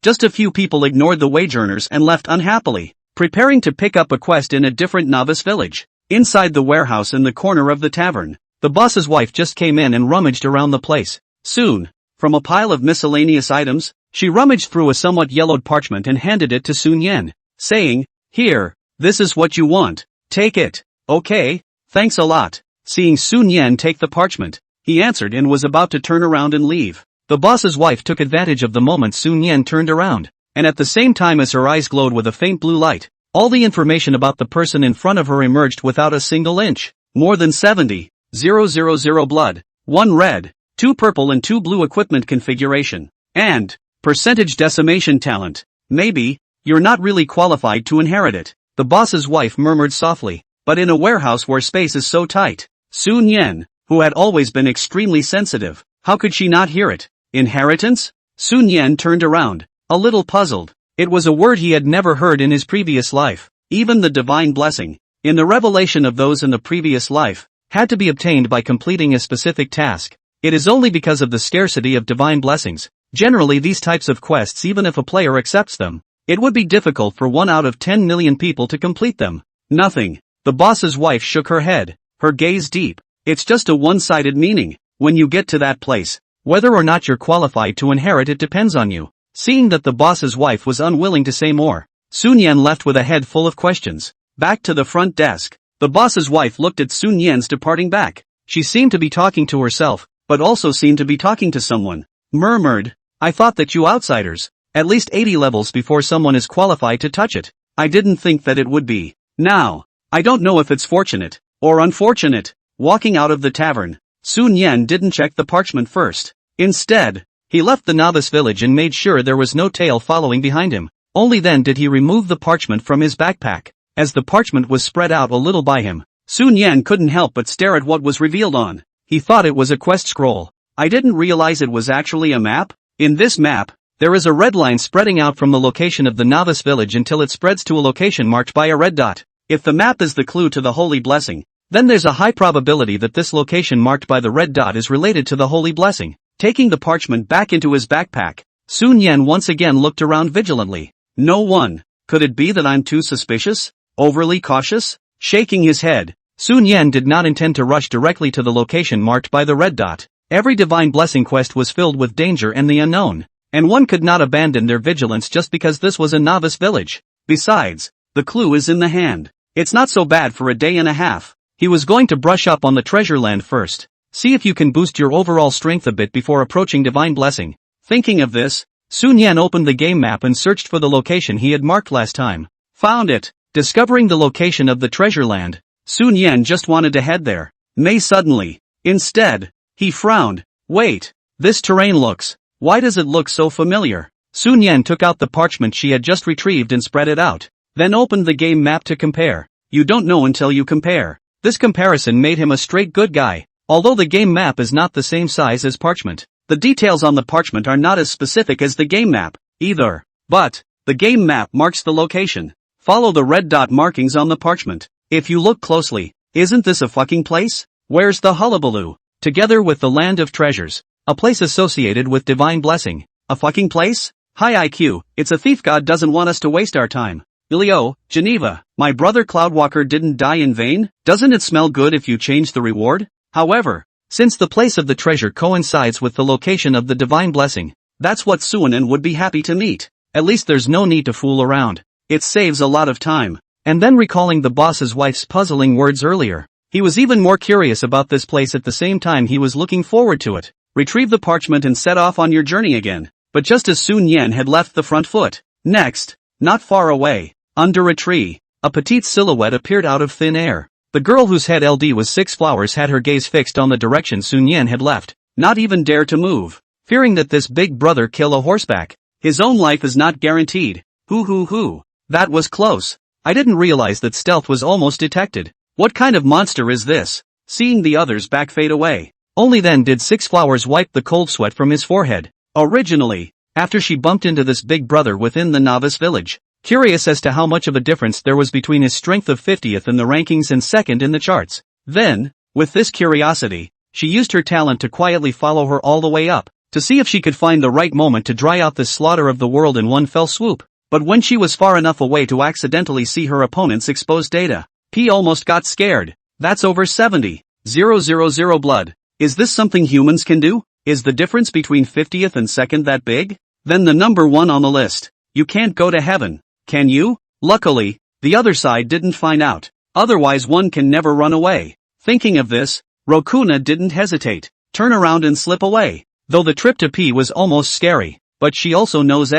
Just a few people ignored the wage earners and left unhappily, preparing to pick up a quest in a different novice village. Inside the warehouse in the corner of the tavern, the boss's wife just came in and rummaged around the place. Soon, from a pile of miscellaneous items, she rummaged through a somewhat yellowed parchment and handed it to Sun Yen, saying, "Here, this is what you want. Take it." "Okay, thanks a lot." Seeing Sun Yen take the parchment, he answered and was about to turn around and leave. The boss's wife took advantage of the moment Sun Yen turned around, and at the same time as her eyes glowed with a faint blue light, all the information about the person in front of her emerged without a single inch. More than 70,000 blood, 1 red, 2 purple and 2 blue equipment configuration, and percentage decimation talent. Maybe, you're not really qualified to inherit it, the boss's wife murmured softly, but in a warehouse where space is so tight. Sun Yen, who had always been extremely sensitive, how could she not hear it? Inheritance? Sun Yen turned around, a little puzzled. It was a word he had never heard in his previous life. Even the divine blessing, in the revelation of those in the previous life, had to be obtained by completing a specific task. It is only because of the scarcity of divine blessings. Generally these types of quests, even if a player accepts them, it would be difficult for 1 out of 10 million people to complete them. Nothing. The boss's wife shook her head, her gaze deep. It's just a one-sided meaning. When you get to that place, whether or not you're qualified to inherit it depends on you. Seeing that the boss's wife was unwilling to say more, Sun Yen left with a head full of questions. Back to the front desk, the boss's wife looked at Sun Yen's departing back. She seemed to be talking to herself, but also seemed to be talking to someone. Murmured, "I thought that you outsiders, at least 80 levels before someone is qualified to touch it. I didn't think that it would be. Now, I don't know if it's fortunate, or unfortunate." Walking out of the tavern, Sun Yen didn't check the parchment first. Instead, he left the novice village and made sure there was no tail following behind him. Only then did he remove the parchment from his backpack. As the parchment was spread out a little by him, Sun Yen couldn't help but stare at what was revealed on. He thought it was a quest scroll. I didn't realize it was actually a map. In this map, there is a red line spreading out from the location of the novice village until it spreads to a location marked by a red dot. If the map is the clue to the holy blessing, then there's a high probability that this location marked by the red dot is related to the holy blessing. Taking the parchment back into his backpack, Sun Yen once again looked around vigilantly. No one. Could it be that I'm too suspicious? Overly cautious? Shaking his head, Sun Yen did not intend to rush directly to the location marked by the red dot. Every divine blessing quest was filled with danger and the unknown, and one could not abandon their vigilance just because this was a novice village. Besides, the clue is in the hand. It's not so bad for a day and a half. He was going to brush up on the treasure land first. See if you can boost your overall strength a bit before approaching divine blessing. Thinking of this, Sun Yen opened the game map and searched for the location he had marked last time. Found it. Discovering the location of the treasure land, Sun Yen just wanted to head there. Suddenly. Instead, he frowned. Wait, this terrain looks. Why does it look so familiar? Sun Yen took out the parchment she had just retrieved and spread it out. Then opened the game map to compare. You don't know until you compare. This comparison made him a straight good guy. Although the game map is not the same size as parchment, the details on the parchment are not as specific as the game map, either. But, the game map marks the location. Follow the red dot markings on the parchment. If you look closely, isn't this a fucking place? Where's the hullabaloo? Together with the land of treasures, a place associated with divine blessing. A fucking place? High IQ, it's a thief god doesn't want us to waste our time. Ilio, Geneva, my brother Cloudwalker didn't die in vain? Doesn't it smell good if you change the reward? However, since the place of the treasure coincides with the location of the divine blessing, that's what Suonen would be happy to meet. At least there's no need to fool around. It saves a lot of time. And then recalling the boss's wife's puzzling words earlier, he was even more curious about this place at the same time he was looking forward to it. Retrieve the parchment and set off on your journey again. But just as Sun Yan had left the front foot, next, not far away, under a tree, a petite silhouette appeared out of thin air. The girl whose head LD was 6 flowers had her gaze fixed on the direction Sun Yan had left, not even dare to move, fearing that this big brother kill a horseback. His own life is not guaranteed. Hoo. That was close. I didn't realize that stealth was almost detected. What kind of monster is this? Seeing the others back fade away. Only then did 6 flowers wipe the cold sweat from his forehead. Originally, after she bumped into this big brother within the novice village, curious as to how much of a difference there was between his strength of 50th in the rankings and 2nd in the charts. Then, with this curiosity, she used her talent to quietly follow her all the way up, to see if she could find the right moment to dry out this slaughter of the world in one fell swoop. But when she was far enough away to accidentally see her opponent's exposed data, P almost got scared. That's over 70,000 blood. Is this something humans can do? Is the difference between 50th and 2nd that big? Then the number 1 on the list. You can't go to heaven, can you? Luckily, the other side didn't find out. Otherwise one can never run away. Thinking of this, Rokuna didn't hesitate. Turn around and slip away. Though the trip to P was almost scary, but she also knows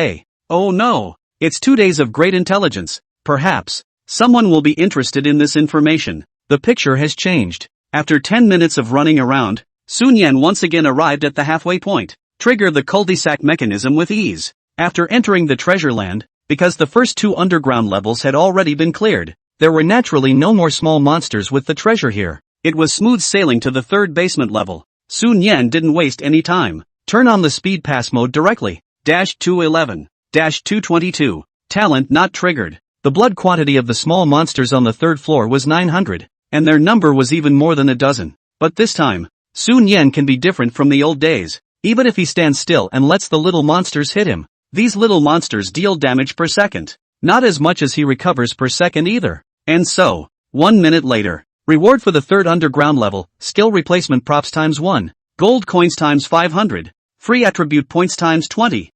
oh no, it's 2 days of great intelligence. Perhaps someone will be interested in this information. The picture has changed. After 10 minutes of running around, Sun Yan once again arrived at the halfway point. Trigger the cul-de-sac mechanism with ease. After entering the treasure land, because the first 2 underground levels had already been cleared, there were naturally no more small monsters with the treasure here. It was smooth sailing to the 3rd basement level. Sun Yan didn't waste any time. Turn on the speed pass mode directly. -211. -222. Talent not triggered. The blood quantity of the small monsters on the 3rd floor was 900, and their number was even more than a dozen. But this time, Sun Yan can be different from the old days. Even if he stands still and lets the little monsters hit him, these little monsters deal damage per second. Not as much as he recovers per second either. And so, 1 minute later, reward for the 3rd underground level, skill replacement props ×1, gold coins ×500, free attribute points ×20.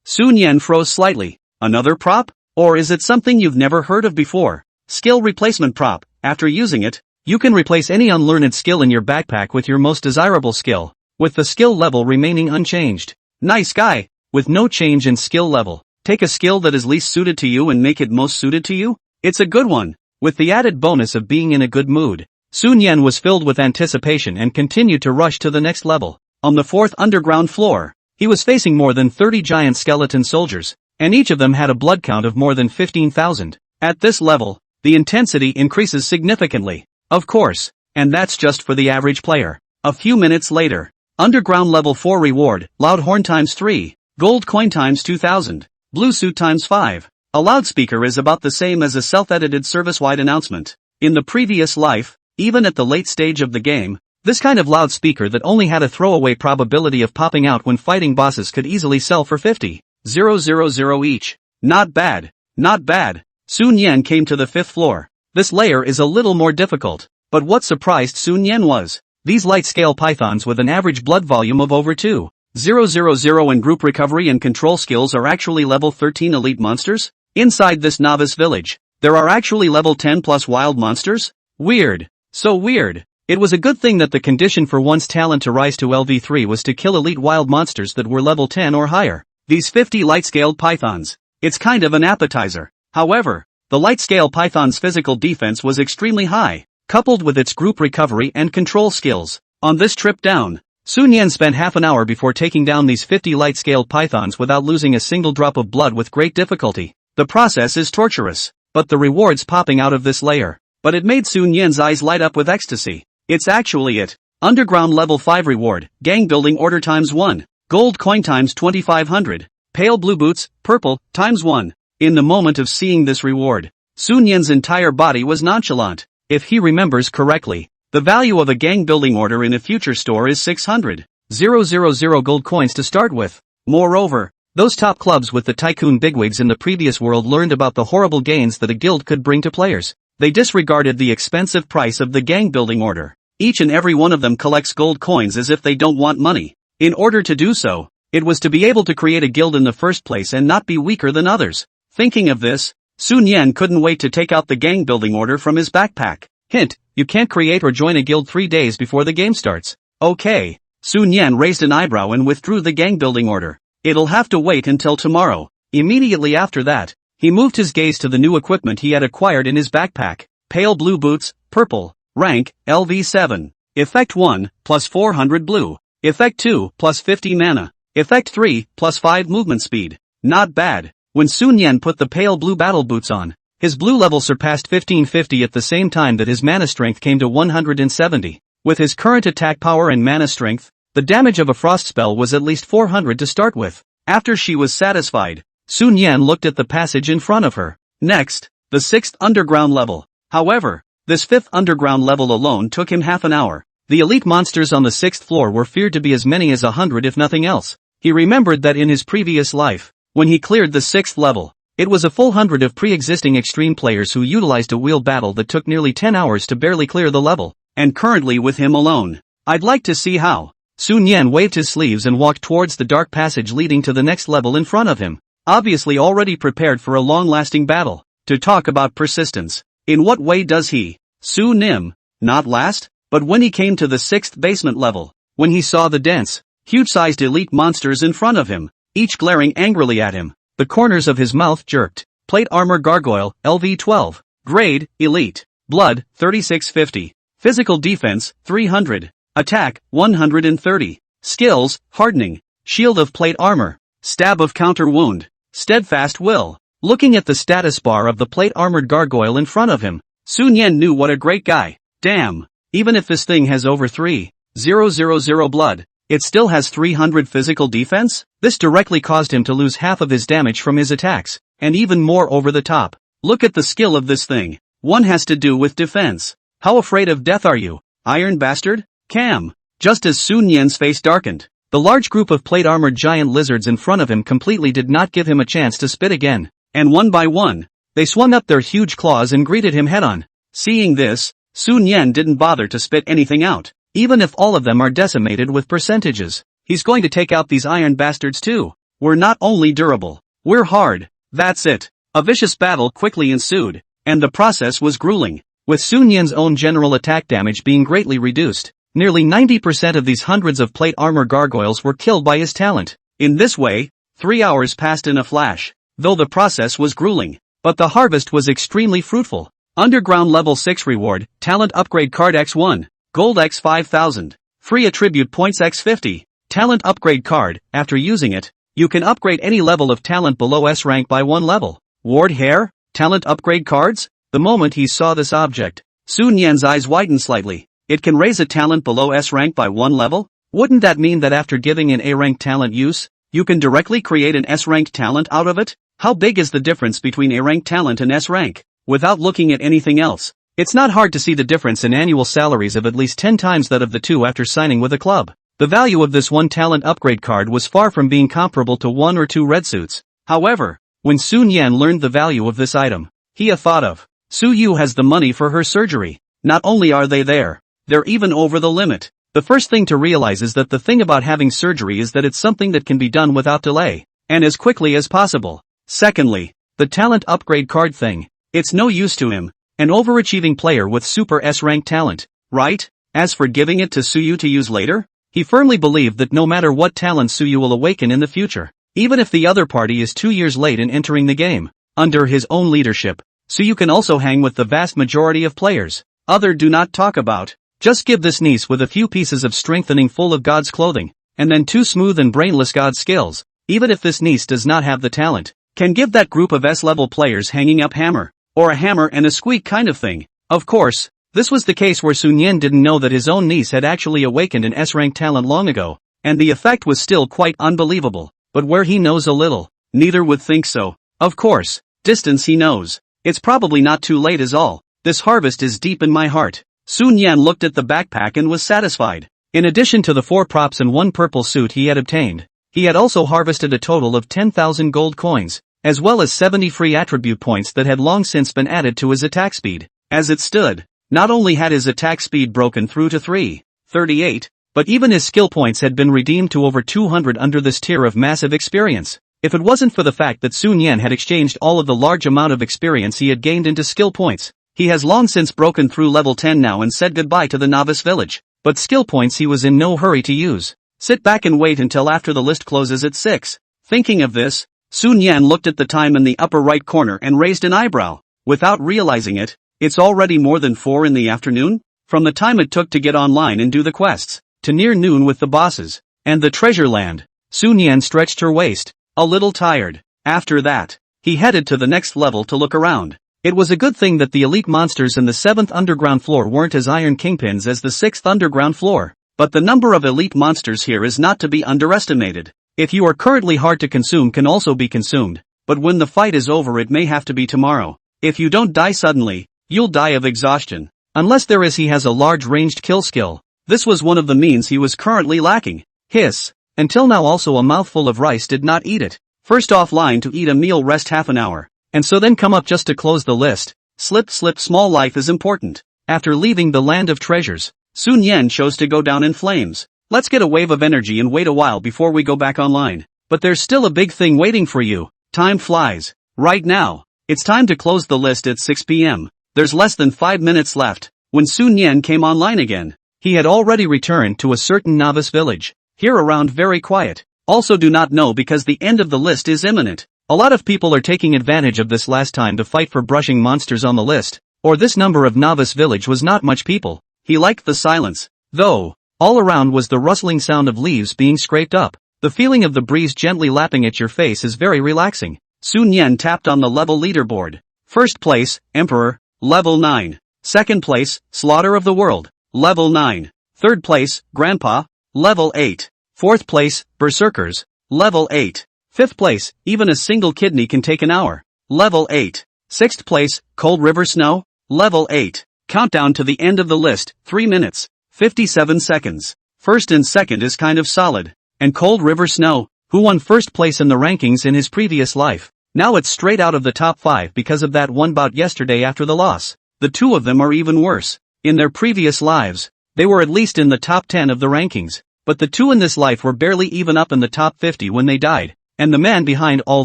Sun Yan froze slightly. Another prop? Or is it something you've never heard of before? Skill replacement prop. After using it, you can replace any unlearned skill in your backpack with your most desirable skill, with the skill level remaining unchanged. Nice guy. With no change in skill level, take a skill that is least suited to you and make it most suited to you? It's a good one. With the added bonus of being in a good mood, Sun Yan was filled with anticipation and continued to rush to the next level. On the 4th underground floor, he was facing more than 30 giant skeleton soldiers, and each of them had a blood count of more than 15,000. At this level, the intensity increases significantly. Of course, and that's just for the average player. A few minutes later, underground level 4 reward, loud horn ×3, gold coin ×2000, blue suit ×5. A loudspeaker is about the same as a self-edited service-wide announcement. In the previous life, even at the late stage of the game, this kind of loudspeaker that only had a throwaway probability of popping out when fighting bosses could easily sell for 50,000 each. Not bad. Not bad. Sun Yan came to the 5th floor. This layer is a little more difficult, but what surprised Sun Yan was, these light-scale pythons with an average blood volume of over 2,000 and group recovery and control skills are actually level 13 elite monsters? Inside this novice village, there are actually level 10 plus wild monsters? Weird. So weird. It was a good thing that the condition for one's talent to rise to LV3 was to kill elite wild monsters that were level 10 or higher. These 50 light-scaled pythons. It's kind of an appetizer. However, the light-scale python's physical defense was extremely high, coupled with its group recovery and control skills. On this trip down, Sun Yan spent half an hour before taking down these 50 light-scaled pythons without losing a single drop of blood with great difficulty. The process is torturous, but the rewards popping out of this layer. But it made Sun Yan's eyes light up with ecstasy. It's actually it. Underground level 5 reward, gang building order ×1, gold coin ×2500, pale blue boots, purple, ×1. In the moment of seeing this reward, Sun Yan's entire body was nonchalant. If he remembers correctly, the value of a gang building order in a future store is 600,000 gold coins to start with. Moreover, Those top clubs with the tycoon bigwigs in the previous world learned about the horrible gains that a guild could bring to players. They disregarded the expensive price of the gang building order. Each and every one of them collects gold coins as if they don't want money. In order to do so, it was to be able to create a guild in the first place and not be weaker than others. Thinking of this, Sun Yan couldn't wait to take out the gang building order from his backpack. Hint, you can't create or join a guild 3 days before the game starts. Okay. Sun Yan raised an eyebrow and withdrew the gang building order. It'll have to wait until tomorrow. Immediately after that, he moved his gaze to the new equipment he had acquired in his backpack. Pale blue boots, purple, rank, LV7. Effect 1, plus 400 blue. Effect 2, plus 50 mana. Effect 3, plus 5 movement speed. Not bad. When Sun Yan put the pale blue battle boots on, his blue level surpassed 1550 at the same time that his mana strength came to 170. With his current attack power and mana strength, the damage of a frost spell was at least 400 to start with. After she was satisfied, Sun Yan looked at the passage in front of her. Next, the 6th underground level. However, this 5th underground level alone took him half an hour. The elite monsters on the 6th floor were feared to be as many as 100 if nothing else. He remembered that in his previous life, when he cleared the 6th level, it was a full 100 of pre-existing extreme players who utilized a wheel battle that took nearly 10 hours to barely clear the level, and currently with him alone. I'd like to see how. Sun Yan waved his sleeves and walked towards the dark passage leading to the next level in front of him, obviously already prepared for a long-lasting battle. To talk about persistence. In what way does he, Su Nim, not last? But when he came to the 6th basement level, when he saw the dense, huge-sized elite monsters in front of him, each glaring angrily at him, the corners of his mouth jerked. Plate armor gargoyle, LV12. Grade, elite. Blood, 3650. Physical defense, 300. Attack, 130. Skills, hardening. Shield of plate armor. Stab of counter wound. Steadfast will. Looking at the status bar of the plate armored gargoyle in front of him, Sun Yan knew what a great guy. Damn. Even if this thing has over 3,000 blood, it still has 300 physical defense? This directly caused him to lose half of his damage from his attacks, and even more over the top. Look at the skill of this thing. One has to do with defense. How afraid of death are you, iron bastard? Cam. Just as Sun Yan's face darkened, the large group of plate-armored giant lizards in front of him completely did not give him a chance to spit again, and one by one, they swung up their huge claws and greeted him head-on. Seeing this, Sun Yan didn't bother to spit anything out. Even if all of them are decimated with percentages, he's going to take out these iron bastards too. We're not only durable, we're hard. That's it. A vicious battle quickly ensued, and the process was grueling, with Sun Yan's own general attack damage being greatly reduced. Nearly 90% of these hundreds of plate armor gargoyles were killed by his talent. In this way, 3 hours passed in a flash, though the process was grueling, but the harvest was extremely fruitful. Underground level 6 reward, talent upgrade card X1. Gold X 5000. Free attribute points X 50. Talent upgrade card. After using it, you can upgrade any level of talent below S rank by 1 level. Ward hair? Talent upgrade cards? The moment he saw this object, Sun Yan's eyes widened slightly. It can raise a talent below S rank by 1 level? Wouldn't that mean that after giving an A rank talent use, you can directly create an S rank talent out of it? How big is the difference between A rank talent and S rank? Without looking at anything else, it's not hard to see the difference in annual salaries of at least 10 times that of the two after signing with a club. The value of this one talent upgrade card was far from being comparable to 1 or 2 red suits. However, when Sun Yan learned the value of this item, he thought of, Su Yu has the money for her surgery. Not only are they there, they're even over the limit. The first thing to realize is that the thing about having surgery is that it's something that can be done without delay, and as quickly as possible. Secondly, the talent upgrade card thing. It's no use to him. An overachieving player with super S-rank talent, right? As for giving it to Suyu to use later, he firmly believed that no matter what talent Suyu will awaken in the future, even if the other party is 2 years late in entering the game, under his own leadership, Suyu can also hang with the vast majority of players. Other do not talk about. Just give this niece with a few pieces of strengthening full of God's clothing, and then 2 smooth and brainless God skills, even if this niece does not have the talent, can give that group of S-level players hanging up hammer. Or a hammer and a squeak kind of thing. Of course, this was the case where Sun Yan didn't know that his own niece had actually awakened an S-rank talent long ago, and the effect was still quite unbelievable, but where he knows a little, neither would think so. Of course, distance he knows. It's probably not too late is all. This harvest is deep in my heart. Sun Yan looked at the backpack and was satisfied. In addition to the 4 props and 1 purple suit he had obtained, He had also harvested a total of 10,000 gold coins, as well as 70 free attribute points that had long since been added to his attack speed. As it stood, not only had his attack speed broken through to 338, but even his skill points had been redeemed to over 200 under this tier of massive experience. If it wasn't for the fact that Sun Yan had exchanged all of the large amount of experience he had gained into skill points, he has long since broken through level 10 now and said goodbye to the novice village. But skill points he was in no hurry to use. Sit back and wait until after the list closes at 6. Thinking of this, Sun Yan looked at the time in the upper right corner and raised an eyebrow. Without realizing it, it's already more than 4 in the afternoon? From the time it took to get online and do the quests, to near noon with the bosses, and the treasure land, Sun Yan stretched her waist, a little tired. After that, he headed to the next level to look around. It was a good thing that the elite monsters in the 7th underground floor weren't as iron kingpins as the 6th underground floor, but the number of elite monsters here is not to be underestimated. If you are currently hard to consume can also be consumed, but when the fight is over it may have to be tomorrow. If you don't die suddenly, you'll die of exhaustion. Unless he has a large ranged kill skill. This was one of the means he was currently lacking. Hiss. Until now also a mouthful of rice did not eat it. First offline to eat a meal, rest half an hour, and so then come up just to close the list. Slip small life is important. After leaving the land of treasures, Sun Yan chose to go down in flames. Let's get a wave of energy and wait a while before we go back online. But there's still a big thing waiting for you. Time flies. Right now, it's time to close the list at 6 p.m. There's less than 5 minutes left. When Sun Yan came online again, he had already returned to a certain novice village. Here around very quiet. Also do not know because the end of the list is imminent. A lot of people are taking advantage of this last time to fight for brushing monsters on the list, or this number of novice village was not much people. He liked the silence, though. All around was the rustling sound of leaves being scraped up. The feeling of the breeze gently lapping at your face is very relaxing. Sun Yan tapped on the level leaderboard. First place, Emperor, level 9. Second place, Slaughter of the World, level 9. Third place, Grandpa, level 8. Fourth place, Berserkers, level 8. Fifth place, even a single kidney can take an hour, level 8. Sixth place, Cold River Snow, level 8. Countdown to the end of the list, 3 minutes, 57 seconds. First and second is kind of solid. And Cold River Snow, who won first place in the rankings in his previous life. Now it's straight out of the top 5 because of that one bout yesterday after the loss. The two of them are even worse. In their previous lives, they were at least in the top 10 of the rankings. But the two in this life were barely even up in the top 50 when they died. And the man behind all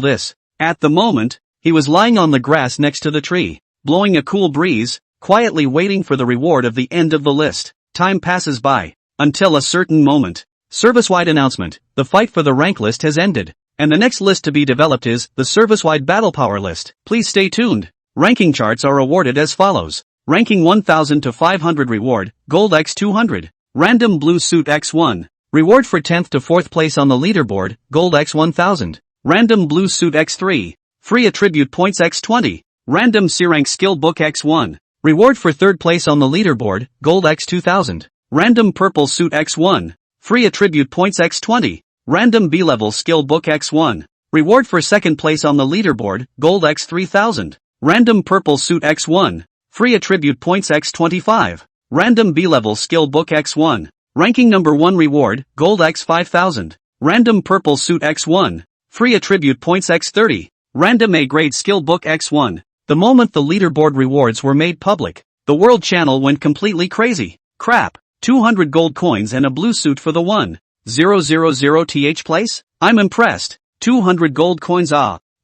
this, at the moment, he was lying on the grass next to the tree, blowing a cool breeze, quietly waiting for the reward of the end of the list. Time passes by, until a certain moment. Service-wide announcement, the fight for the rank list has ended, and the next list to be developed is the service-wide battle power list. Please stay tuned. Ranking charts are awarded as follows. Ranking 1000 to 500 reward, gold x 200. Random blue suit x1. Reward for 10th to 4th place on the leaderboard, gold x 1000. Random blue suit x3. Free attribute points x20. Random C-rank skill book x1. Reward for 3rd place on the leaderboard, gold x 2000. Random purple suit x1. Free attribute points x20. Random B-level skill book x1. Reward for 2nd place on the leaderboard, gold x 3000. Random purple suit x1. Free attribute points x25. Random B-level skill book x1. Ranking number 1 reward, gold x 5000. Random purple suit x1. Free attribute points x30. Random A-grade skill book x1. The moment the leaderboard rewards were made public, the world channel went completely crazy. Crap. 200 gold coins and a blue suit for the 1000th place? I'm impressed. 200 gold coins,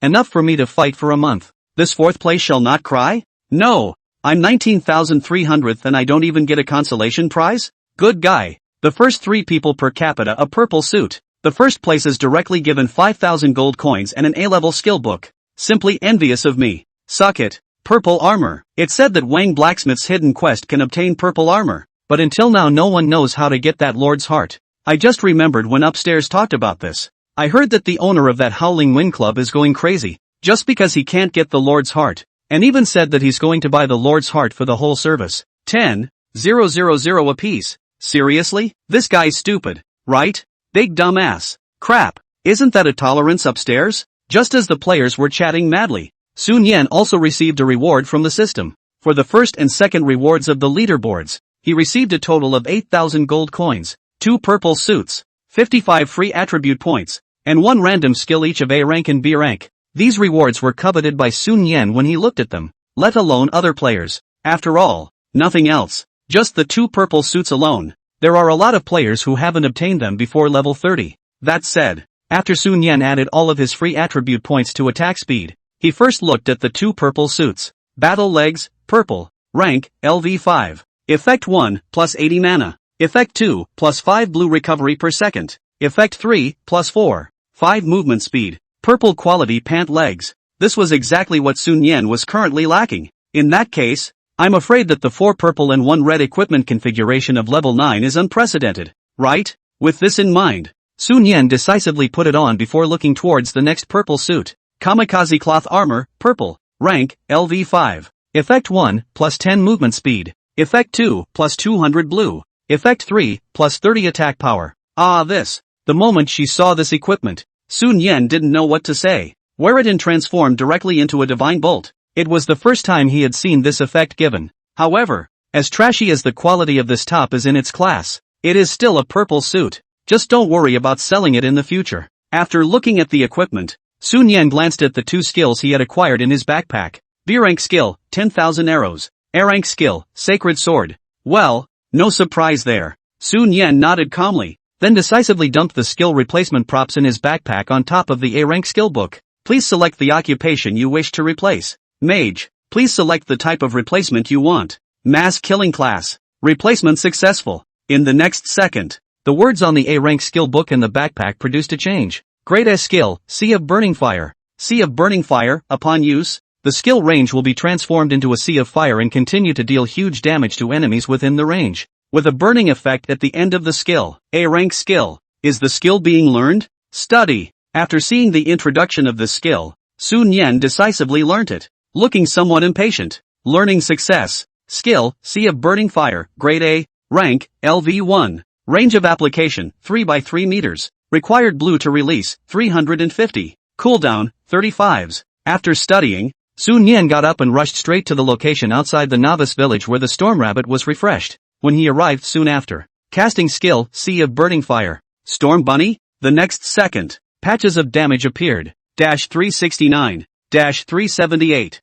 enough for me to fight for a month. This 4th place shall not cry? No. I'm 19,300th and I don't even get a consolation prize? Good guy. The first 3 people per capita a purple suit. The first place is directly given 5,000 gold coins and an A-level skill book. Simply envious of me. Suck it. Purple armor. It said that Wang Blacksmith's hidden quest can obtain purple armor. But until now no one knows how to get that Lord's heart. I just remembered when upstairs talked about this. I heard that the owner of that Howling Wind Club is going crazy, just because he can't get the Lord's heart, and even said that he's going to buy the Lord's heart for the whole service. 10,000 apiece. Seriously? This guy's stupid, right? Big dumbass. Crap. Isn't that a tolerance upstairs? Just as the players were chatting madly, Sun Yan also received a reward from the system. For the first and second rewards of the leaderboards, he received a total of 8,000 gold coins, 2 purple suits, 55 free attribute points, and 1 random skill each of A rank and B rank. These rewards were coveted by Sun Yan when he looked at them, let alone other players. After all, nothing else. Just the 2 purple suits alone. There are a lot of players who haven't obtained them before level 30. That said, after Sun Yan added all of his free attribute points to attack speed, he first looked at the 2 purple suits. Battle legs, purple. Rank, LV5. Effect 1, plus 80 mana. Effect 2, plus 5 blue recovery per second. Effect 3, plus 4. 5 movement speed. Purple quality pant legs. This was exactly what Sun Yan was currently lacking. In that case, I'm afraid that the 4 purple and 1 red equipment configuration of level 9 is unprecedented, right? With this in mind, Sun Yan decisively put it on before looking towards the next purple suit. Kamikaze cloth armor, purple. Rank, LV5. Effect 1, plus 10 movement speed. Effect 2, plus 200 blue. Effect 3, plus 30 attack power. The moment she saw this equipment, Sun Yan didn't know what to say. Wear it and transform directly into a divine bolt. It was the first time he had seen this effect given. However, as trashy as the quality of this top is in its class, it is still a purple suit. Just don't worry about selling it in the future. After looking at the equipment, Sun Yan glanced at the 2 skills he had acquired in his backpack. B rank skill, 10,000 arrows. A rank skill, sacred sword. Well, no surprise there. Sun Yan nodded calmly, then decisively dumped the skill replacement props in his backpack on top of the A rank skill book. Please select the occupation you wish to replace. Mage. Please select the type of replacement you want. Mass killing class. Replacement successful. In the next second, the words on the A rank skill book in the backpack produced a change. Grade S skill, Sea of Burning Fire. Sea of Burning Fire, upon use, the skill range will be transformed into a sea of fire and continue to deal huge damage to enemies within the range, with a burning effect at the end of the skill. A rank skill. Is the skill being learned? Study. After seeing the introduction of this skill, Sun Yan decisively learnt it, looking somewhat impatient. Learning success. Skill, Sea of Burning Fire, Grade A, Rank, LV1. Range of application, 3 by 3 meters. Required blue to release, 350. Cooldown, 35s. After studying, Sun Yan got up and rushed straight to the location outside the novice village where the storm rabbit was refreshed. When he arrived soon after, casting skill, Sea of Burning Fire. Storm Bunny? The next second, patches of damage appeared. 369, 378,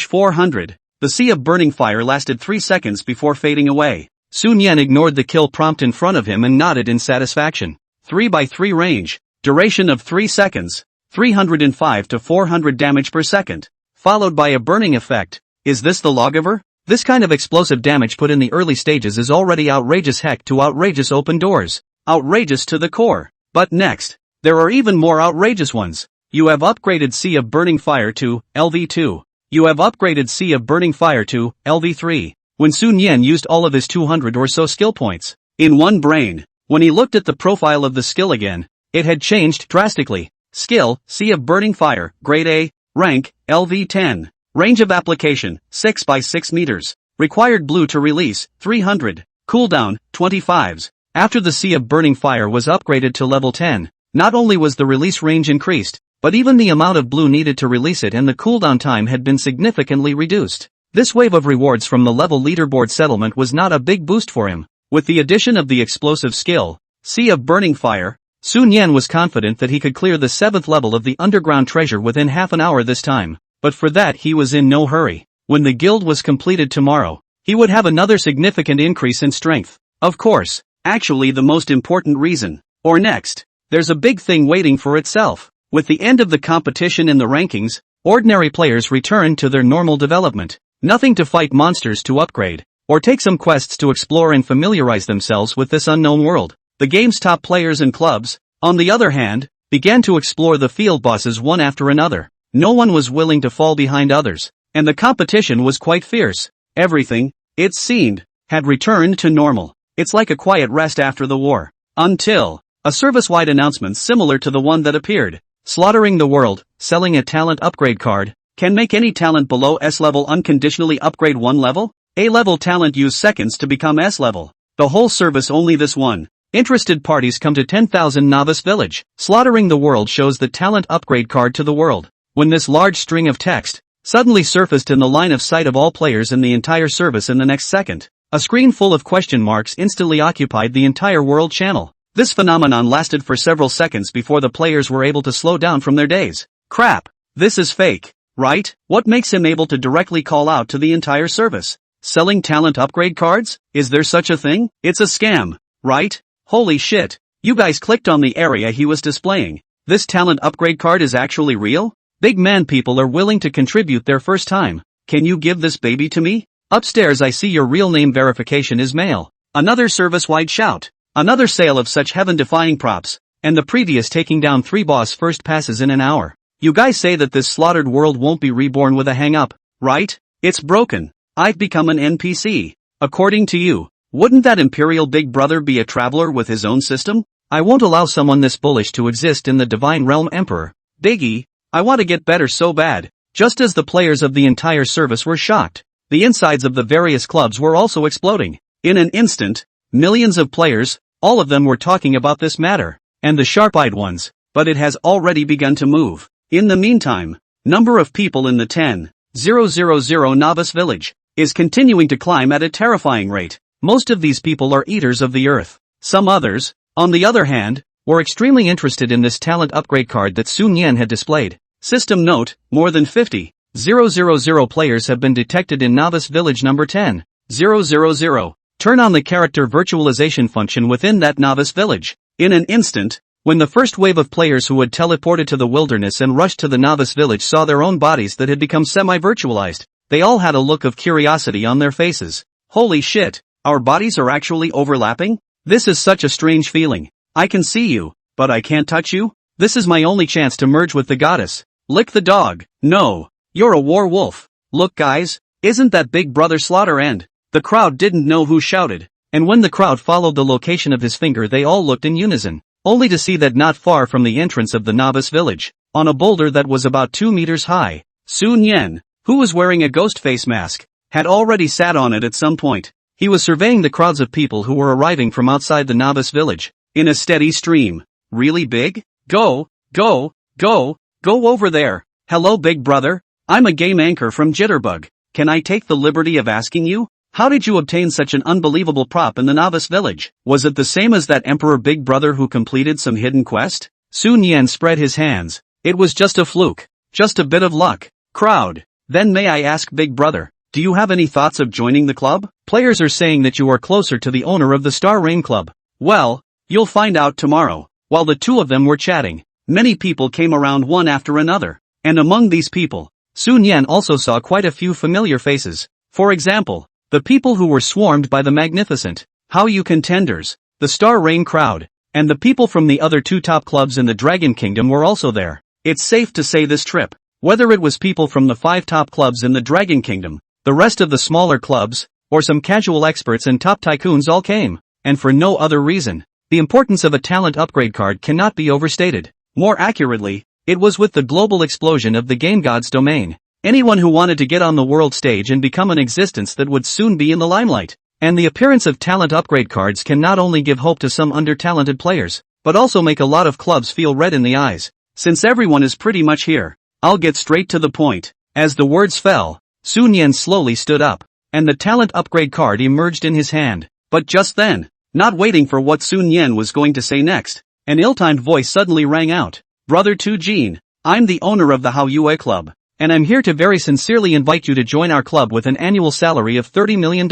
400. The Sea of Burning Fire lasted 3 seconds before fading away. Sun Yan ignored the kill prompt in front of him and nodded in satisfaction. 3 by 3 range. Duration of 3 seconds. 305 to 400 damage per second. Followed by a burning effect. Is this the lawgiver? This kind of explosive damage put in the early stages is already outrageous heck to outrageous open doors. Outrageous to the core. But next, there are even more outrageous ones. You have upgraded Sea of Burning Fire to LV2. You have upgraded Sea of Burning Fire to LV3. When Sun Yan used all of his 200 or so skill points in one brain, when he looked at the profile of the skill again, it had changed drastically. Skill, Sea of Burning Fire, Grade A, Rank, LV10. Range of application, 6 by 6 meters. Required blue to release, 300. Cooldown, 25s. After the Sea of Burning Fire was upgraded to level 10, not only was the release range increased, but even the amount of blue needed to release it and the cooldown time had been significantly reduced. This wave of rewards from the level leaderboard settlement was not a big boost for him. With the addition of the explosive skill, Sea of Burning Fire, Sun Yan was confident that he could clear the 7th level of the underground treasure within half an hour this time. But for that he was in no hurry. When the guild was completed tomorrow, he would have another significant increase in strength. Of course, actually the most important reason, or next, there's a big thing waiting for itself. With the end of the competition in the rankings, ordinary players return to their normal development. Nothing to fight monsters to upgrade, or take some quests to explore and familiarize themselves with this unknown world. The game's top players and clubs, on the other hand, began to explore the field bosses one after another. No one was willing to fall behind others, and the competition was quite fierce. Everything, it seemed, had returned to normal. It's like a quiet rest after the war. Until a service-wide announcement similar to the one that appeared. Slaughtering the world, selling a talent upgrade card, can make any talent below S level unconditionally upgrade 1 level. A level talent use seconds to become S level. The whole service only this one. Interested parties come to 10,000 Novice Village. Slaughtering the world shows the talent upgrade card to the world. When this large string of text suddenly surfaced in the line of sight of all players in the entire service in the next second, a screen full of question marks instantly occupied the entire world channel. This phenomenon lasted for several seconds before the players were able to slow down from their daze. Crap. This is fake, right? What makes him able to directly call out to the entire service? Selling talent upgrade cards? Is there such a thing? It's a scam, right? Holy shit. You guys clicked on the area he was displaying. This talent upgrade card is actually real? Big man people are willing to contribute their first time. Can you give this baby to me? Upstairs I see your real name verification is male. Another service-wide shout. Another sale of such heaven-defying props. And the previous taking down 3 boss first passes in an hour. You guys say that this slaughtered world won't be reborn with a hang-up, right? It's broken. I've become an NPC. According to you, wouldn't that Imperial Big Brother be a traveler with his own system? I won't allow someone this bullish to exist in the Divine Realm Emperor. Biggie, I want to get better so bad. Just as the players of the entire service were shocked, the insides of the various clubs were also exploding. In an instant, millions of players, all of them were talking about this matter, and the sharp-eyed ones, but it has already begun to move. In the meantime, number of people in the 10,000 novice village is continuing to climb at a terrifying rate. Most of these people are eaters of the earth. Some others, on the other hand, were extremely interested in this talent upgrade card that Sun Yan had displayed. System note, more than 50,000 players have been detected in novice village number 10,000. Turn on the character virtualization function within that novice village. In an instant, when the first wave of players who had teleported to the wilderness and rushed to the novice village saw their own bodies that had become semi-virtualized, they all had a look of curiosity on their faces. Holy shit, our bodies are actually overlapping? This is such a strange feeling. I can see you, but I can't touch you? This is my only chance to merge with the goddess. Lick the dog. No, you're a war wolf. Look guys, isn't that Big Brother Slaughter and the crowd didn't know who shouted, and when the crowd followed the location of his finger they all looked in unison. Only to see that not far from the entrance of the novice village, on a boulder that was about 2 meters high, Sun Yan, who was wearing a ghost face mask, had already sat on it at some point. He was surveying the crowds of people who were arriving from outside the novice village, in a steady stream. Really big? Go over there. Hello Big Brother, I'm a game anchor from Jitterbug. Can I take the liberty of asking you? How did you obtain such an unbelievable prop in the novice village? Was it the same as that Emperor Big Brother who completed some hidden quest? Sun Yan spread his hands. It was just a fluke. Just a bit of luck. Crowd. Then may I ask Big Brother, do you have any thoughts of joining the club? Players are saying that you are closer to the owner of the Star Rain Club. Well, you'll find out tomorrow. While the two of them were chatting, many people came around one after another. And among these people, Sun Yan also saw quite a few familiar faces. For example, the people who were swarmed by the magnificent How You contenders, the Star Rain crowd, and the people from the other 2 top clubs in the Dragon Kingdom were also there. It's safe to say this trip, whether it was people from the 5 top clubs in the Dragon Kingdom, the rest of the smaller clubs, or some casual experts and top tycoons all came, and for no other reason. The importance of a talent upgrade card cannot be overstated. More accurately, it was with the global explosion of the game god's domain. Anyone who wanted to get on the world stage and become an existence that would soon be in the limelight. And the appearance of talent upgrade cards can not only give hope to some under-talented players, but also make a lot of clubs feel red in the eyes. Since everyone is pretty much here, I'll get straight to the point. As the words fell, Sun Yan slowly stood up, and the talent upgrade card emerged in his hand. But just then, not waiting for what Sun Yan was going to say next, an ill-timed voice suddenly rang out. Brother Tu Jin, I'm the owner of the Hao Yue Club, and I'm here to very sincerely invite you to join our club with an annual salary of $30 million.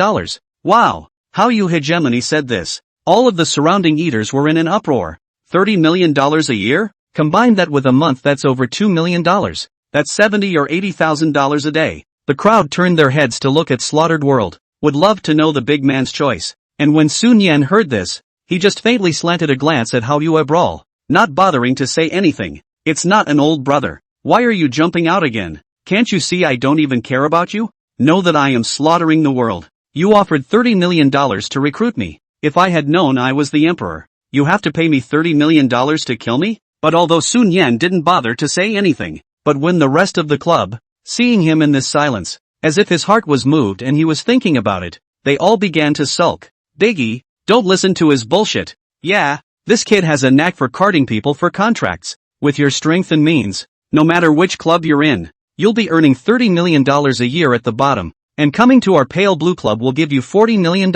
Wow! Hao Yu Hegemony said this. All of the surrounding eaters were in an uproar. $30 million a year? Combine that with a month, that's over $2 million. That's $70,000 or $80,000 a day. The crowd turned their heads to look at Slaughtered World. Would love to know the big man's choice. And when Sun Yan heard this, he just faintly slanted a glance at Hao Yue Brawl, not bothering to say anything. It's not an old brother. Why are you jumping out again? Can't you see I don't even care about you? Know that I am slaughtering the world. You offered $30 million to recruit me. If I had known I was the emperor, you have to pay me $30 million to kill me? But although Sun Yan didn't bother to say anything, but when the rest of the club, seeing him in this silence, as if his heart was moved and he was thinking about it, they all began to sulk. Biggie, don't listen to his bullshit. Yeah, this kid has a knack for carding people for contracts. With your strength and means, no matter which club you're in, you'll be earning $30 million a year at the bottom, and coming to our Pale Blue Club will give you $40 million.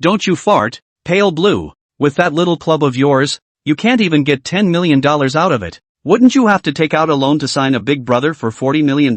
Don't you fart, Pale Blue. With that little club of yours, you can't even get $10 million out of it. Wouldn't you have to take out a loan to sign a Big Brother for $40 million?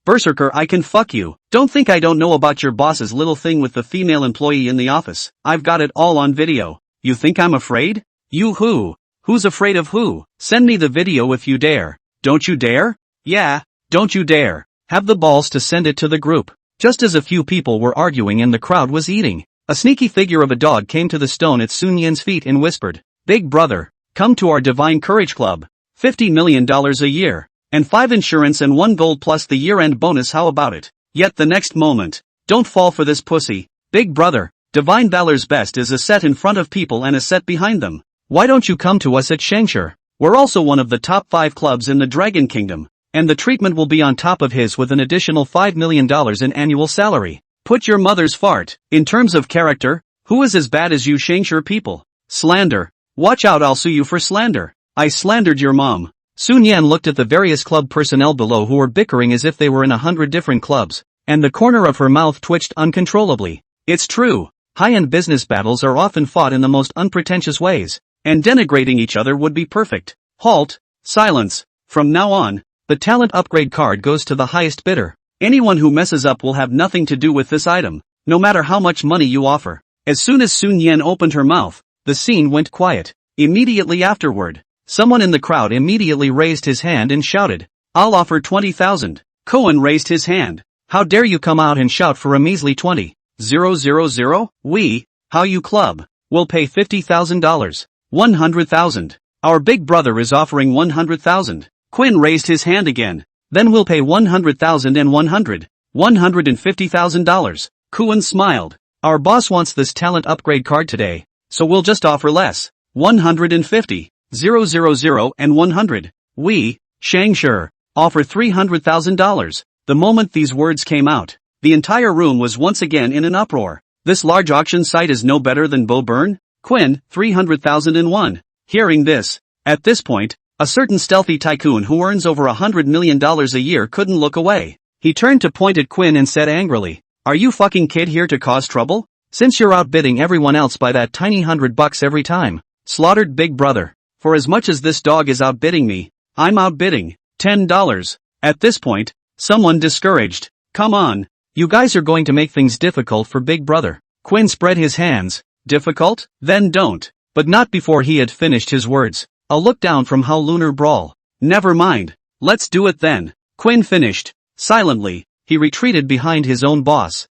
Berserker, I can fuck you. Don't think I don't know about your boss's little thing with the female employee in the office. I've got it all on video. You think I'm afraid? You who? Who's afraid of who? Send me the video if you dare. Don't you dare? Yeah, don't you dare. Have the balls to send it to the group. Just as a few people were arguing and the crowd was eating, a sneaky figure of a dog came to the stone at Sun Yan's feet and whispered, "Big brother, come to our Divine Courage Club. $50 million a year. And 5 insurance and 1 gold plus the year-end bonus, how about it?" Yet the next moment, "Don't fall for this pussy. Big brother, Divine Valor's best is a set in front of people and a set behind them. Why don't you come to us at Shengshi? We're also one of the top 5 clubs in the Dragon Kingdom. And the treatment will be on top of his with an additional $5 million in annual salary. Put your mother's fart. In terms of character, who is as bad as you Shengshi people? Slander. Watch out, I'll sue you for slander. I slandered your mom." Sun Yan looked at the various club personnel below who were bickering as if they were in 100 different clubs, and the corner of her mouth twitched uncontrollably. It's true. High-end business battles are often fought in the most unpretentious ways, and denigrating each other would be perfect. Halt. Silence. From now on, the talent upgrade card goes to the highest bidder. Anyone who messes up will have nothing to do with this item, no matter how much money you offer. As soon as Sun Yan opened her mouth, the scene went quiet. Immediately afterward, someone in the crowd immediately raised his hand and shouted, "I'll offer 20,000. Cohen raised his hand. "How dare you come out and shout for a measly 20,000? We, how you club, will pay $50,000. 100,000. Our big brother is offering 100,000. Quinn raised his hand again. "Then we'll pay 100,000 and 150,000. Cohen smiled. "Our boss wants this talent upgrade card today, so we'll just offer less. 150. 000 and 100. We, Shengshi, offer $300,000. The moment these words came out, the entire room was once again in an uproar. This large auction site is no better than Bo Byrne? Quinn, 300,001. Hearing this, at this point, a certain stealthy tycoon who earns over $100 million a year couldn't look away. He turned to point at Quinn and said angrily, "Are you fucking kid here to cause trouble? Since you're outbidding everyone else by that tiny $100 every time. Slaughtered big brother. For as much as this dog is outbidding me, I'm outbidding $10. At this point, someone discouraged, "Come on, you guys are going to make things difficult for Big Brother." Quinn spread his hands. "Difficult? Then don't." But not before he had finished his words. A look down from How Lunar Brawl. "Never mind. Let's do it then." Quinn finished. Silently, he retreated behind his own boss.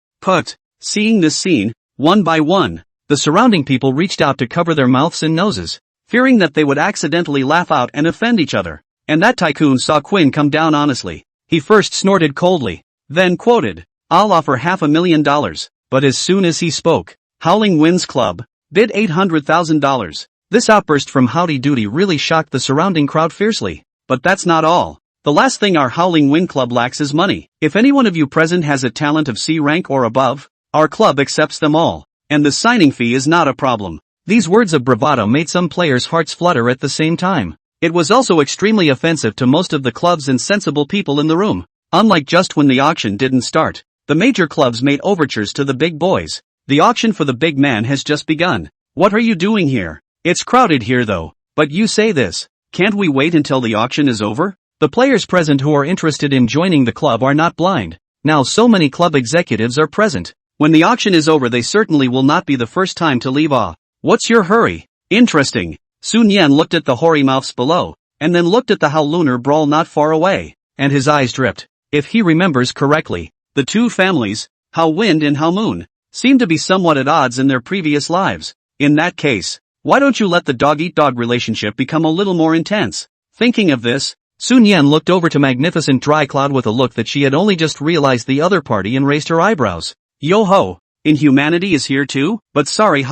Seeing this scene, one by one, the surrounding people reached out to cover their mouths and noses, fearing that they would accidentally laugh out and offend each other. And that tycoon saw Quinn come down honestly. He first snorted coldly, then quoted, "I'll offer $500,000. But as soon as he spoke, Howling Winds Club bid $800,000. This outburst from Howdy Doody really shocked the surrounding crowd fiercely. But that's not all. The last thing our Howling Wind Club lacks is money. If any one of you present has a talent of C rank or above, our club accepts them all. And the signing fee is not a problem." These words of bravado made some players' hearts flutter at the same time. It was also extremely offensive to most of the clubs and sensible people in the room. Unlike just when the auction didn't start, the major clubs made overtures to the big boys. "The auction for the big man has just begun. What are you doing here? It's crowded here though. But you say this, can't we wait until the auction is over?" The players present who are interested in joining the club are not blind. Now so many club executives are present. When the auction is over they certainly will not be the first time to leave off. What's your hurry? Interesting. Sun Yan looked at the hoary mouths below, and then looked at the How Lunar Brawl not far away, and his eyes dripped. If he remembers correctly, the two families, How Wind and How Moon, seemed to be somewhat at odds in their previous lives. In that case, why don't you let the dog-eat-dog relationship become a little more intense? Thinking of this, Sun Yan looked over to Magnificent Dry Cloud with a look that she had only just realized the other party and raised her eyebrows. "Yo-ho, Inhumanity is here too? But sorry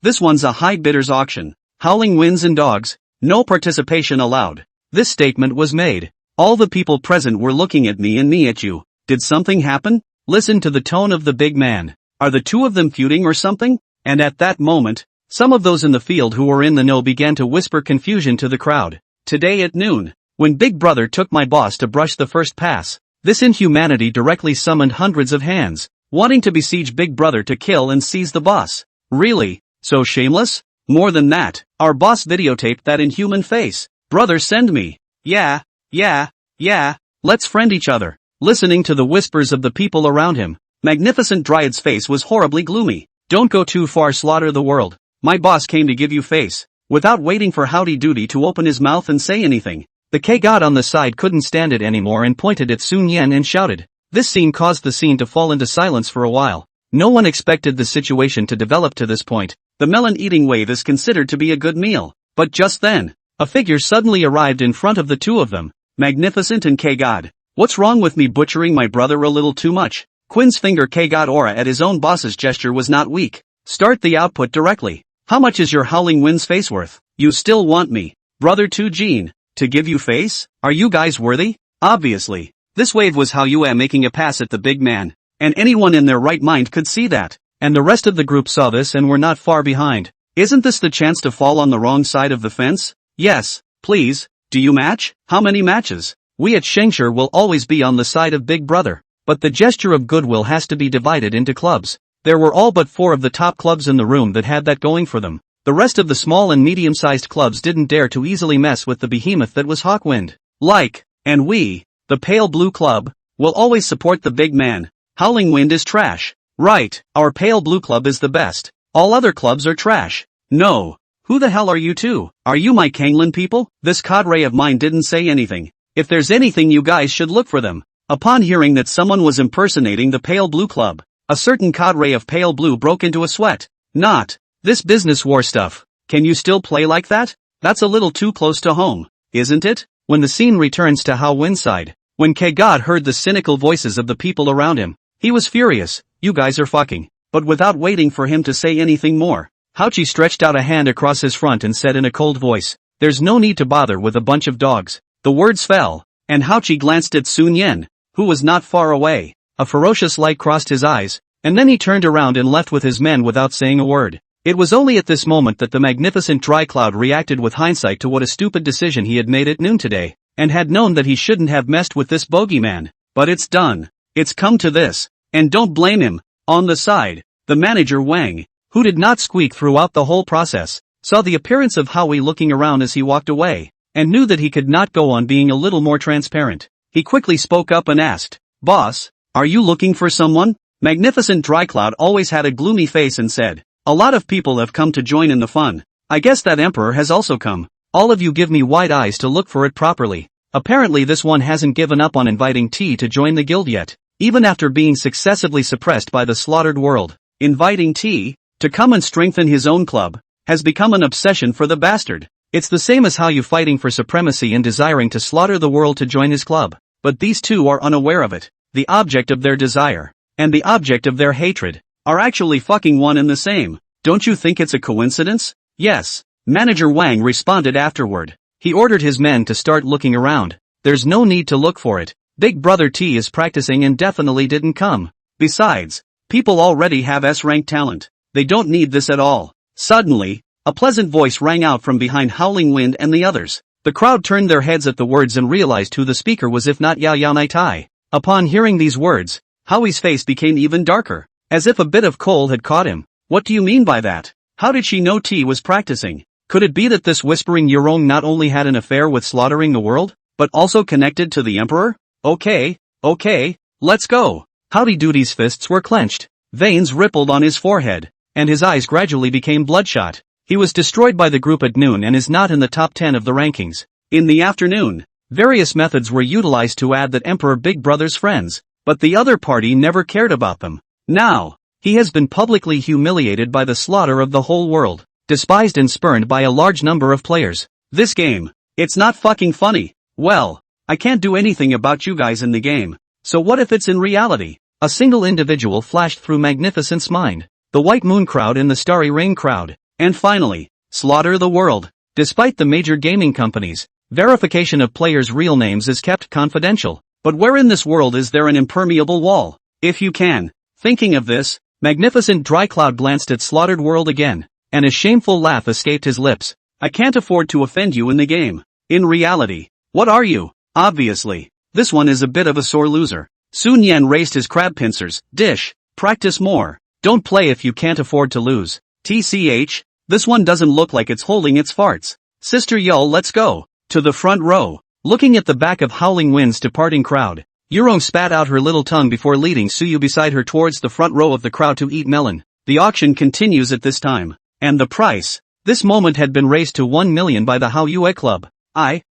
this one's a high bidders auction. Howling Winds and Dogs, no participation allowed." This statement was made. All the people present were looking at me and me at you. Did something happen? Listen to the tone of the big man. Are the two of them feuding or something? And at that moment, some of those in the field who were in the know began to whisper confusion to the crowd. Today at noon, when Big Brother took my boss to brush the first pass, this inhumanity directly summoned hundreds of hands, wanting to besiege Big Brother to kill and seize the boss. Really? So shameless? More than that, our boss videotaped that inhuman face. Brother, send me. Yeah, let's friend each other. Listening to the whispers of the people around him, Magnificent Dryad's face was horribly gloomy. Don't go too far, slaughter the world. My boss came to give you face. Without waiting for Howdy Doody to open his mouth and say anything, the K-God on the side couldn't stand it anymore and pointed at Sun Yen and shouted. This scene caused the scene to fall into silence for a while. No one expected the situation to develop to this point. The melon-eating wave is considered to be a good meal. But just then, a figure suddenly arrived in front of the two of them. Magnificent and K-God. What's wrong with me butchering my brother a little too much? Quinn's finger K-God aura at his own boss's gesture was not weak. Start the output directly. How much is your Howling Wind's face worth? You still want me, brother to Gene, to give you face? Are you guys worthy? Obviously. This wave was how you are making a pass at the big man. And anyone in their right mind could see that. And the rest of the group saw this and were not far behind. Isn't this the chance to fall on the wrong side of the fence? Yes, please. Do you match? How many matches? We at Shengshire will always be on the side of Big Brother. But the gesture of goodwill has to be divided into clubs. There were all but 4 of the top clubs in the room that had that going for them. The rest of the small and medium-sized clubs didn't dare to easily mess with the behemoth that was Hawkwind. And we, the Pale Blue Club, will always support the big man. Howling Wind is trash. Right, our Pale Blue Club is the best. All other clubs are trash. No. Who the hell are you two? Are you my Kanglin people? This cadre of mine didn't say anything. If there's anything, you guys should look for them. Upon hearing that someone was impersonating the Pale Blue Club, a certain cadre of Pale Blue broke into a sweat. Not this business war stuff. Can you still play like that? That's a little too close to home, isn't it? When the scene returns to Howlwind's side, when K-God heard the cynical voices of the people around him, he was furious. You guys are fucking. But without waiting for him to say anything more, Houchi stretched out a hand across his front and said in a cold voice, there's no need to bother with a bunch of dogs. The words fell, and Houchi glanced at Sun Yen, who was not far away. A ferocious light crossed his eyes, and then he turned around and left with his men without saying a word. It was only at this moment that the magnificent Dry Cloud reacted with hindsight to what a stupid decision he had made at noon today, and had known that he shouldn't have messed with this bogeyman. But it's done. It's come to this. And don't blame him. On the side, the manager Wang, who did not squeak throughout the whole process, saw the appearance of Howie looking around as he walked away, and knew that he could not go on being a little more transparent. He quickly spoke up and asked, Boss, are you looking for someone? Magnificent Dry Cloud always had a gloomy face and said, a lot of people have come to join in the fun. I guess that emperor has also come. All of you give me wide eyes to look for it properly. Apparently this one hasn't given up on inviting T to join the guild yet, even after being successively suppressed by the slaughtered world. Inviting T to come and strengthen his own club has become an obsession for the bastard. It's the same as how you fighting for supremacy and desiring to slaughter the world to join his club. But these two are unaware of it. The object of their desire and the object of their hatred are actually fucking one and the same. Don't you think it's a coincidence? Yes. Manager Wang responded afterward. He ordered his men to start looking around. There's no need to look for it. Big Brother T is practicing and definitely didn't come. Besides, people already have S-rank talent. They don't need this at all. Suddenly, a pleasant voice rang out from behind Howling Wind and the others. The crowd turned their heads at the words and realized who the speaker was, if not Yao Yao Nai Tai. Upon hearing these words, Howie's face became even darker, as if a bit of coal had caught him. What do you mean by that? How did she know T was practicing? Could it be that this whispering Yurong not only had an affair with slaughtering the world, but also connected to the emperor? Okay, let's go. Howdy Doody's fists were clenched. Veins rippled on his forehead, and his eyes gradually became bloodshot. He was destroyed by the group at noon and is not in the top 10 of the rankings. In the afternoon, various methods were utilized to add that Emperor Big Brother's friends, but the other party never cared about them. Now, he has been publicly humiliated by the slaughter of the whole world, despised and spurned by a large number of players. This game, it's not fucking funny. Well, I can't do anything about you guys in the game. So what if it's in reality? A single individual flashed through Magnificent's mind. The White Moon crowd and the Starry Rain crowd. And finally, slaughter the world. Despite the major gaming companies, verification of players' real names is kept confidential. But where in this world is there an impermeable wall? If you can. Thinking of this, Magnificent Dry Cloud glanced at Slaughtered World again, and a shameful laugh escaped his lips. I can't afford to offend you in the game. In reality, what are you? Obviously, this one is a bit of a sore loser. Sun Yen raised his crab pincers. Dish, practice more. Don't play if you can't afford to lose. TCH, This one doesn't look like it's holding its farts. Sister yo, let's go. To the front row. Looking at the back of Howling Wind's departing crowd, Yurong spat out her little tongue before leading Suyu beside her towards the front row of the crowd to eat melon. The auction continues at this time. And the price. This moment had been raised to 1 million by the Hao Yue Club.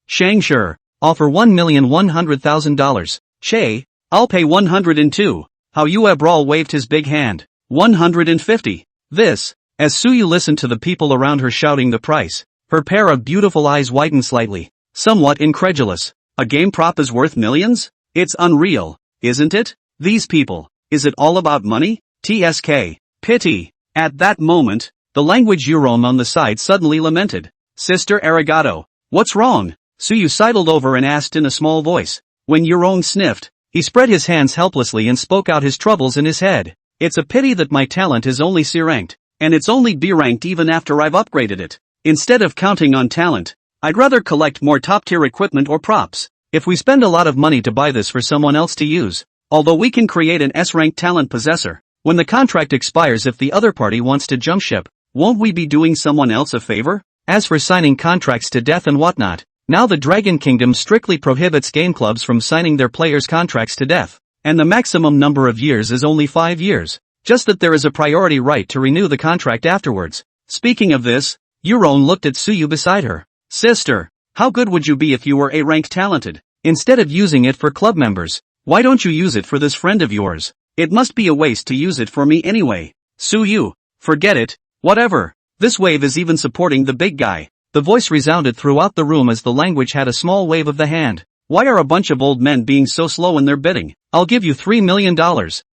Shang Shi, offer $1,100,000. Shay, I'll pay 102. Hao Yue Brawl waved his big hand. 150. This. As Suyu listened to the people around her shouting the price, her pair of beautiful eyes widened slightly, somewhat incredulous. A game prop is worth millions? It's unreal, isn't it? These people. Is it all about money? TSK. Pity. At that moment, the language Yurong on the side suddenly lamented. Sister Arigato. What's wrong? Suyu sidled over and asked in a small voice. When Yurong sniffed, he spread his hands helplessly and spoke out his troubles in his head. It's a pity that my talent is only C-ranked, and it's only B-ranked even after I've upgraded it. Instead of counting on talent, I'd rather collect more top-tier equipment or props. If we spend a lot of money to buy this for someone else to use, although we can create an S-ranked talent possessor, when the contract expires if the other party wants to jump ship, won't we be doing someone else a favor? As for signing contracts to death and whatnot, now the Dragon Kingdom strictly prohibits game clubs from signing their players' contracts to death, and the maximum number of years is only 5 years, just that there is a priority right to renew the contract afterwards. Speaking of this, Yurong looked at Suyu beside her. Sister, how good would you be if you were A-rank talented? Instead of using it for club members, why don't you use it for this friend of yours? It must be a waste to use it for me anyway. Suyu, forget it, whatever. This wave is even supporting the big guy. The voice resounded throughout the room as the language had a small wave of the hand. Why are a bunch of old men being so slow in their bidding? I'll give you $3 million.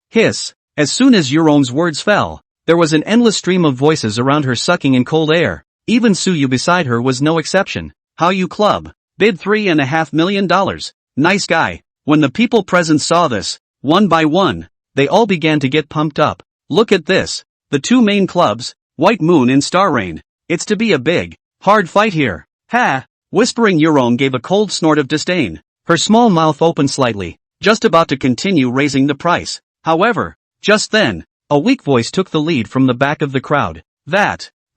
Hiss. As soon as Yurong's words fell, there was an endless stream of voices around her sucking in cold air. Even Suyu beside her was no exception. How you club? Bid $3.5 million. Nice guy. When the people present saw this, one by one, they all began to get pumped up. Look at this. The two main clubs, White Moon and Star Rain. It's to be a big, hard fight here. Ha! Whispering Yurong gave a cold snort of disdain. Her small mouth opened slightly, just about to continue raising the price. However, just then, a weak voice took the lead from the back of the crowd.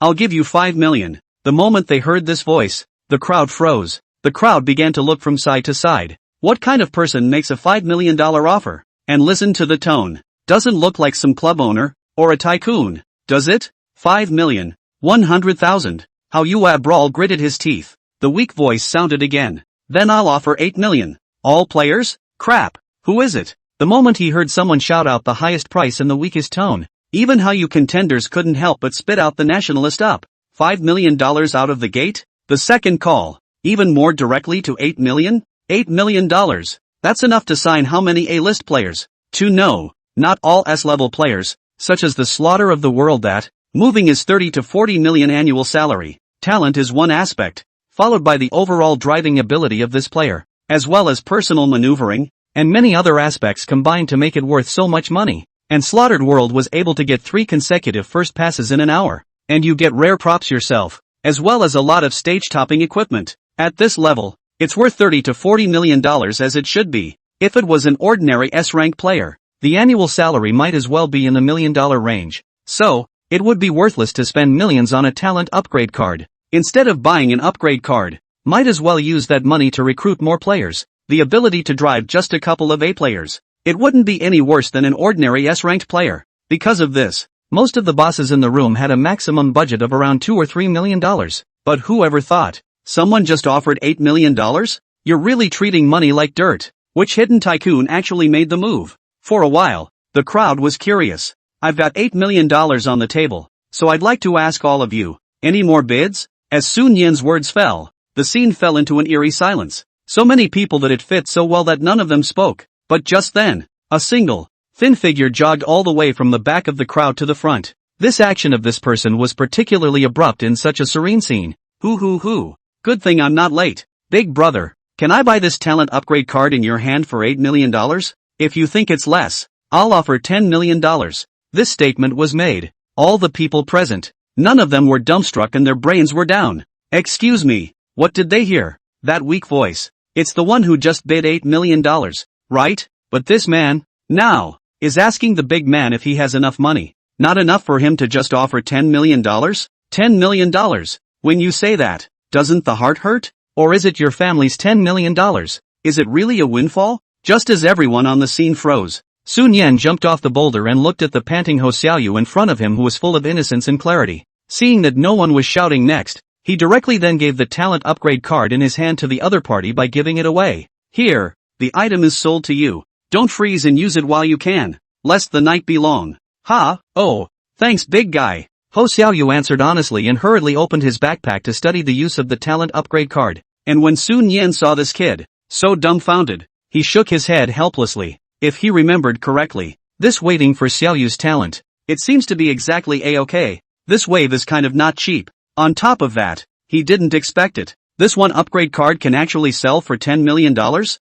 I'll give you 5 million. The moment they heard this voice, the crowd froze. The crowd began to look from side to side. What kind of person makes a $5 million offer? And listen to the tone. Doesn't look like some club owner, or a tycoon, does it? 5,100,000. Hao Yue Brawl gritted his teeth. The weak voice sounded again. Then I'll offer 8 million. All players? Crap. Who is it? The moment he heard someone shout out the highest price in the weakest tone, even Hao Yu contenders couldn't help but spit out the nationalist up. $5 million out of the gate? The second call. Even more directly to 8 million? $8 million. That's enough to sign how many A-list players? No, not all S-level players, such as the Slaughter of the World that, moving is 30 to 40 million annual salary. Talent is one aspect, followed by the overall driving ability of this player, as well as personal maneuvering, and many other aspects combined to make it worth so much money. And Slaughtered World was able to get 3 consecutive first passes in an hour. And you get rare props yourself, as well as a lot of stage-topping equipment. At this level, it's worth $30 to $40 million as it should be. If it was an ordinary S-rank player, the annual salary might as well be in the $1 million range. So, it would be worthless to spend millions on a talent upgrade card. Instead of buying an upgrade card, might as well use that money to recruit more players. The ability to drive just a couple of A players. It wouldn't be any worse than an ordinary S-ranked player. Because of this, most of the bosses in the room had a maximum budget of around $2 or $3 million. But whoever thought? Someone just offered $8 million? You're really treating money like dirt. Which hidden tycoon actually made the move? For a while, the crowd was curious. I've got $8 million on the table, so I'd like to ask all of you, any more bids? As Sun Yan's words fell, the scene fell into an eerie silence. So many people that it fit so well that none of them spoke. But just then, a single, thin figure jogged all the way from the back of the crowd to the front. This action of this person was particularly abrupt in such a serene scene. Hoo. Good thing I'm not late. Big brother, can I buy this talent upgrade card in your hand for $8 million? If you think it's less, I'll offer $10 million. This statement was made. All the people present, none of them were dumbstruck and their brains were down. Excuse me, what did they hear? That weak voice. It's the one who just bid $8 million, right? But this man, now, is asking the big man if he has enough money. Not enough for him to just offer $10 million? $10 $10 million. When you say that, doesn't the heart hurt? Or is it your family's $10 million? Is it really a windfall? Just as everyone on the scene froze, Sun Yan jumped off the boulder and looked at the panting Ho Xiaoyu in front of him, who was full of innocence and clarity. Seeing that no one was shouting next, he directly then gave the talent upgrade card in his hand to the other party by giving it away. Here, the item is sold to you. Don't freeze and use it while you can, lest the night be long. Ha, oh, thanks big guy. Ho Xiaoyu answered honestly and hurriedly opened his backpack to study the use of the talent upgrade card. And when Sun Yan saw this kid, so dumbfounded, he shook his head helplessly. If he remembered correctly, this waiting for Xiaoyu's talent, it seems to be exactly a-okay. This wave is kind of not cheap. On top of that, he didn't expect it. This one upgrade card can actually sell for $10 million?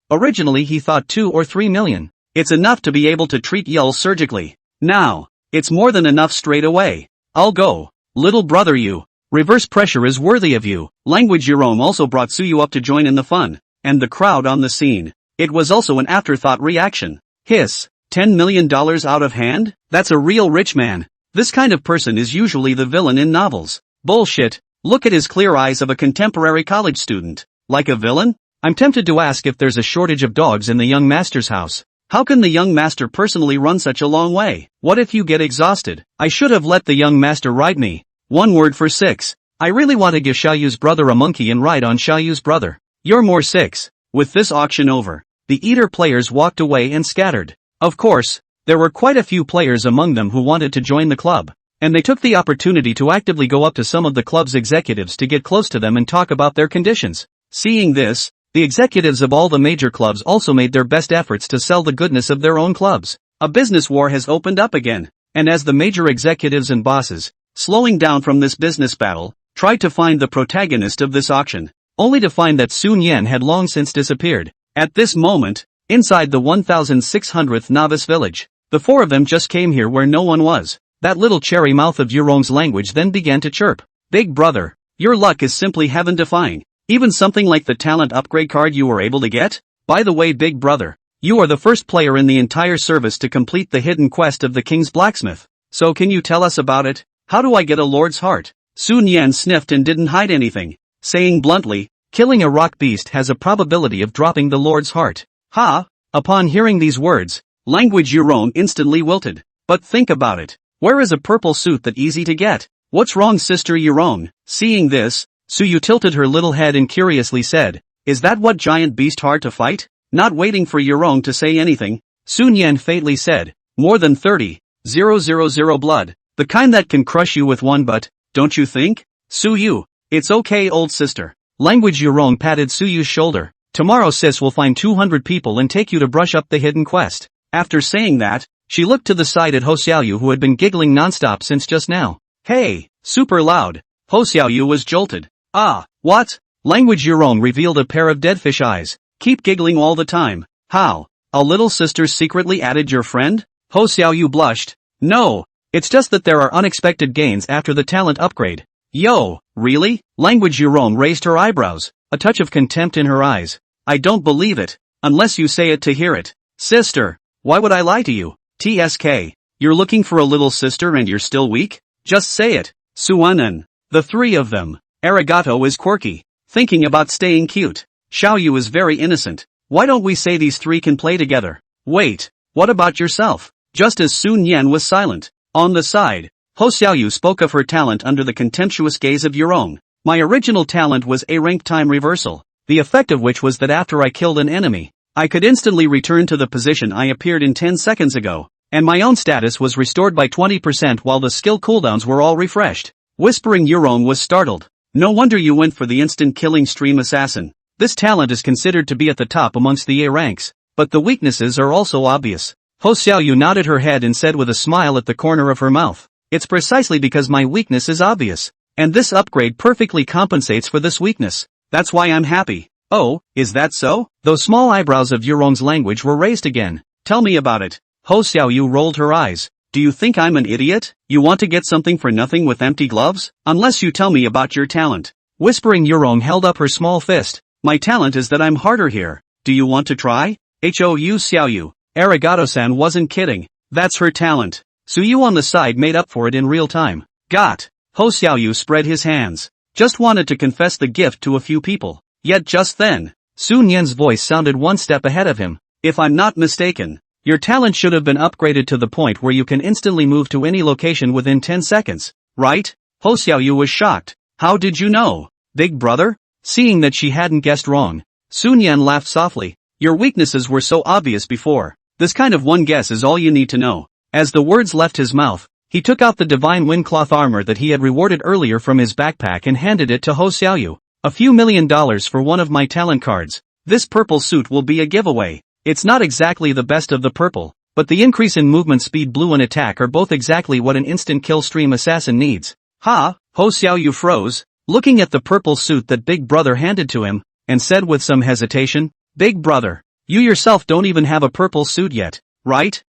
Originally he thought 2 or 3 million. It's enough to be able to treat Yul surgically. Now, it's more than enough straight away. I'll go. Little brother you. Reverse pressure is worthy of you. Language Jerome also brought Suyu up to join in the fun. And the crowd on the scene. It was also an afterthought reaction. Hiss. $10 million out of hand? That's a real rich man. This kind of person is usually the villain in novels. Bullshit. Look at his clear eyes of a contemporary college student. Like a villain? I'm tempted to ask if there's a shortage of dogs in the young master's house. How can the young master personally run such a long way? What if you get exhausted? I should have let the young master ride me. One word for 6. I really want to give Xiaoyu's brother a monkey and ride on Xiaoyu's brother. You're more 6. With this auction over, the Eater players walked away and scattered. Of course, there were quite a few players among them who wanted to join the club, and they took the opportunity to actively go up to some of the club's executives to get close to them and talk about their conditions. Seeing this, the executives of all the major clubs also made their best efforts to sell the goodness of their own clubs. A business war has opened up again, and as the major executives and bosses, slowing down from this business battle, tried to find the protagonist of this auction, only to find that Sun Yan had long since disappeared. At this moment, inside the 1600th novice village, the 4 of them just came here where no one was. That little cherry mouth of Yurong's language then began to chirp. Big brother, your luck is simply heaven-defying. Even something like the talent upgrade card you were able to get? By the way, big brother, you are the first player in the entire service to complete the hidden quest of the king's blacksmith. So can you tell us about it? How do I get a lord's heart? Sun Yan sniffed and didn't hide anything, saying bluntly, killing a rock beast has a probability of dropping the lord's heart. Ha! Upon hearing these words, language Yurong instantly wilted. But think about it. Where is a purple suit that easy to get? What's wrong, sister Yurong? Seeing this, Suyu tilted her little head and curiously said, is that what giant beast hard to fight? Not waiting for Yurong to say anything, Sun Yan faintly said, more than 30,000 blood. The kind that can crush you with one but, don't you think? Suyu, it's okay old sister. Language Yurong patted Suyu's shoulder. Tomorrow sis will find 200 people and take you to brush up the hidden quest. After saying that, she looked to the side at Ho Xiaoyu, who had been giggling nonstop since just now. Hey, super loud. Ho Xiaoyu was jolted. Ah, what? Language Yurong revealed a pair of deadfish eyes. Keep giggling all the time. How? A little sister secretly added your friend? Ho Xiaoyu blushed. No, it's just that there are unexpected gains after the talent upgrade. Yo, really? Language Yurong raised her eyebrows, a touch of contempt in her eyes. I don't believe it, unless you say it to hear it. Sister, why would I lie to you? TSK, you're looking for a little sister and you're still weak? Just say it. Suanan. The 3 of them. Arigato is quirky, thinking about staying cute. Xiaoyu is very innocent. Why don't we say these 3 can play together? Wait, what about yourself? Just as Sun Yan was silent, on the side, Ho Xiaoyu spoke of her talent under the contemptuous gaze of Yurong. My original talent was a rank time reversal, the effect of which was that after I killed an enemy, I could instantly return to the position I appeared in 10 seconds ago, and my own status was restored by 20% while the skill cooldowns were all refreshed. Whispering Yurong was startled. No wonder you went for the instant killing stream assassin. This talent is considered to be at the top amongst the A ranks, but the weaknesses are also obvious. Ho Xiaoyu nodded her head and said with a smile at the corner of her mouth, it's precisely because my weakness is obvious, and this upgrade perfectly compensates for this weakness. That's why I'm happy. Oh, is that so? Those small eyebrows of Yurong's language were raised again. Tell me about it. Ho Xiaoyu rolled her eyes. Do you think I'm an idiot? You want to get something for nothing with empty gloves? Unless you tell me about your talent. Whispering Yurong held up her small fist. My talent is that I'm harder here. Do you want to try? Hou Xiaoyu. Arigato-san wasn't kidding. That's her talent. Suyu on the side made up for it in real time. Got Ho Xiaoyu spread his hands. Just wanted to confess the gift to a few people. Yet just then, Sun Yan's voice sounded one step ahead of him. If I'm not mistaken, your talent should have been upgraded to the point where you can instantly move to any location within 10 seconds, right? Ho Xiaoyu was shocked. How did you know, big brother? Seeing that she hadn't guessed wrong, Sun Yan laughed softly. Your weaknesses were so obvious before. This kind of one guess is all you need to know. As the words left his mouth, he took out the divine windcloth armor that he had rewarded earlier from his backpack and handed it to Ho Xiaoyu. A few $1 million for one of my talent cards. This purple suit will be a giveaway. It's not exactly the best of the purple, but the increase in movement speed, blue and attack are both exactly what an instant kill stream assassin needs. Ha! Ho Xiaoyu froze, looking at the purple suit that Big Brother handed to him, and said with some hesitation, Big Brother, you yourself don't even have a purple suit yet, right?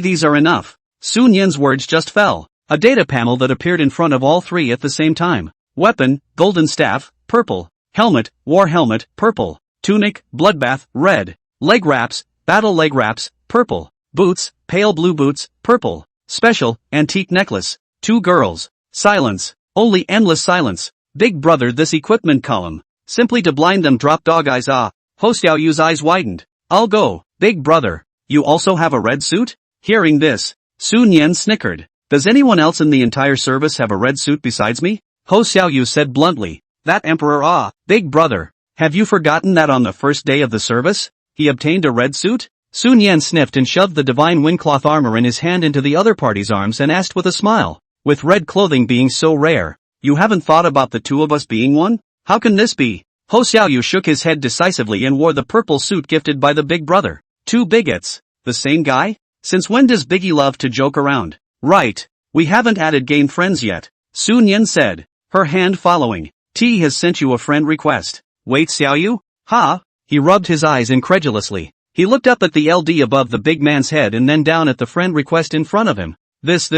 These are enough. Sun Yan's words just fell. A data panel that appeared in front of all three at the same time. Weapon, golden staff, purple. Helmet, war helmet, purple. Tunic, bloodbath, red. Leg wraps, battle leg wraps, purple. Boots, pale blue boots, purple. Special, antique necklace. 2 girls. Silence. Only endless silence. Big Brother, this equipment column. Simply to blind them. Drop dog eyes. Ho Xiaoyu's eyes widened. I'll go. Big Brother, you also have a red suit? Hearing this, Sun Yan snickered. Does anyone else in the entire service have a red suit besides me? Ho Xiaoyu said bluntly. That Emperor. Big Brother, have you forgotten that on the first day of the service, he obtained a red suit? Sun Yan sniffed and shoved the divine windcloth armor in his hand into the other party's arms and asked with a smile. With red clothing being so rare, you haven't thought about the two of us being one? How can this be? Ho Xiaoyu shook his head decisively and wore the purple suit gifted by the Big Brother. 2 bigots. The same guy? Since when does Biggie love to joke around? Right. We haven't added game friends yet, Sun Yan said, her hand following. T has sent you a friend request. Wait, Xiaoyu? Ha? He rubbed his eyes incredulously. He looked up at the LD above the big man's head and then down at the friend request in front of him. This.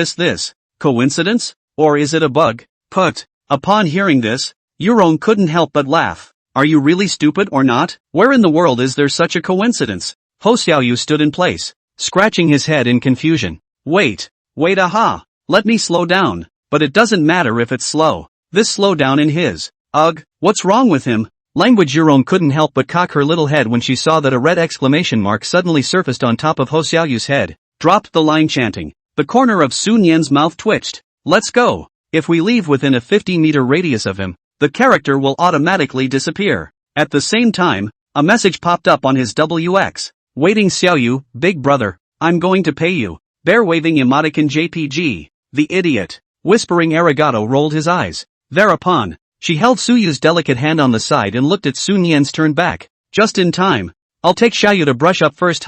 Coincidence? Or is it a bug? Put. Upon hearing this, Euron couldn't help but laugh. Are you really stupid or not? Where in the world is there such a coincidence? Ho Xiaoyu stood in place, scratching his head in confusion. Wait, aha. Let me slow down. But it doesn't matter if it's slow. This slowdown in his. Ugh, what's wrong with him? Language. Euron couldn't help but cock her little head when she saw that a red exclamation mark suddenly surfaced on top of Ho Xiaoyu's head. Dropped the line chanting. The corner of Sun Yan's mouth twitched. Let's go. If we leave within a 50-meter radius of him, the character will automatically disappear. At the same time, a message popped up on his WX. Waiting Xiaoyu, Big Brother, I'm going to pay you. Bear waving emoticon JPG. The idiot. Whispering Arigato rolled his eyes. Thereupon, she held Suyu's delicate hand on the side and looked at Sun Yan's turn back. Just in time. I'll take Xiaoyu to brush up first.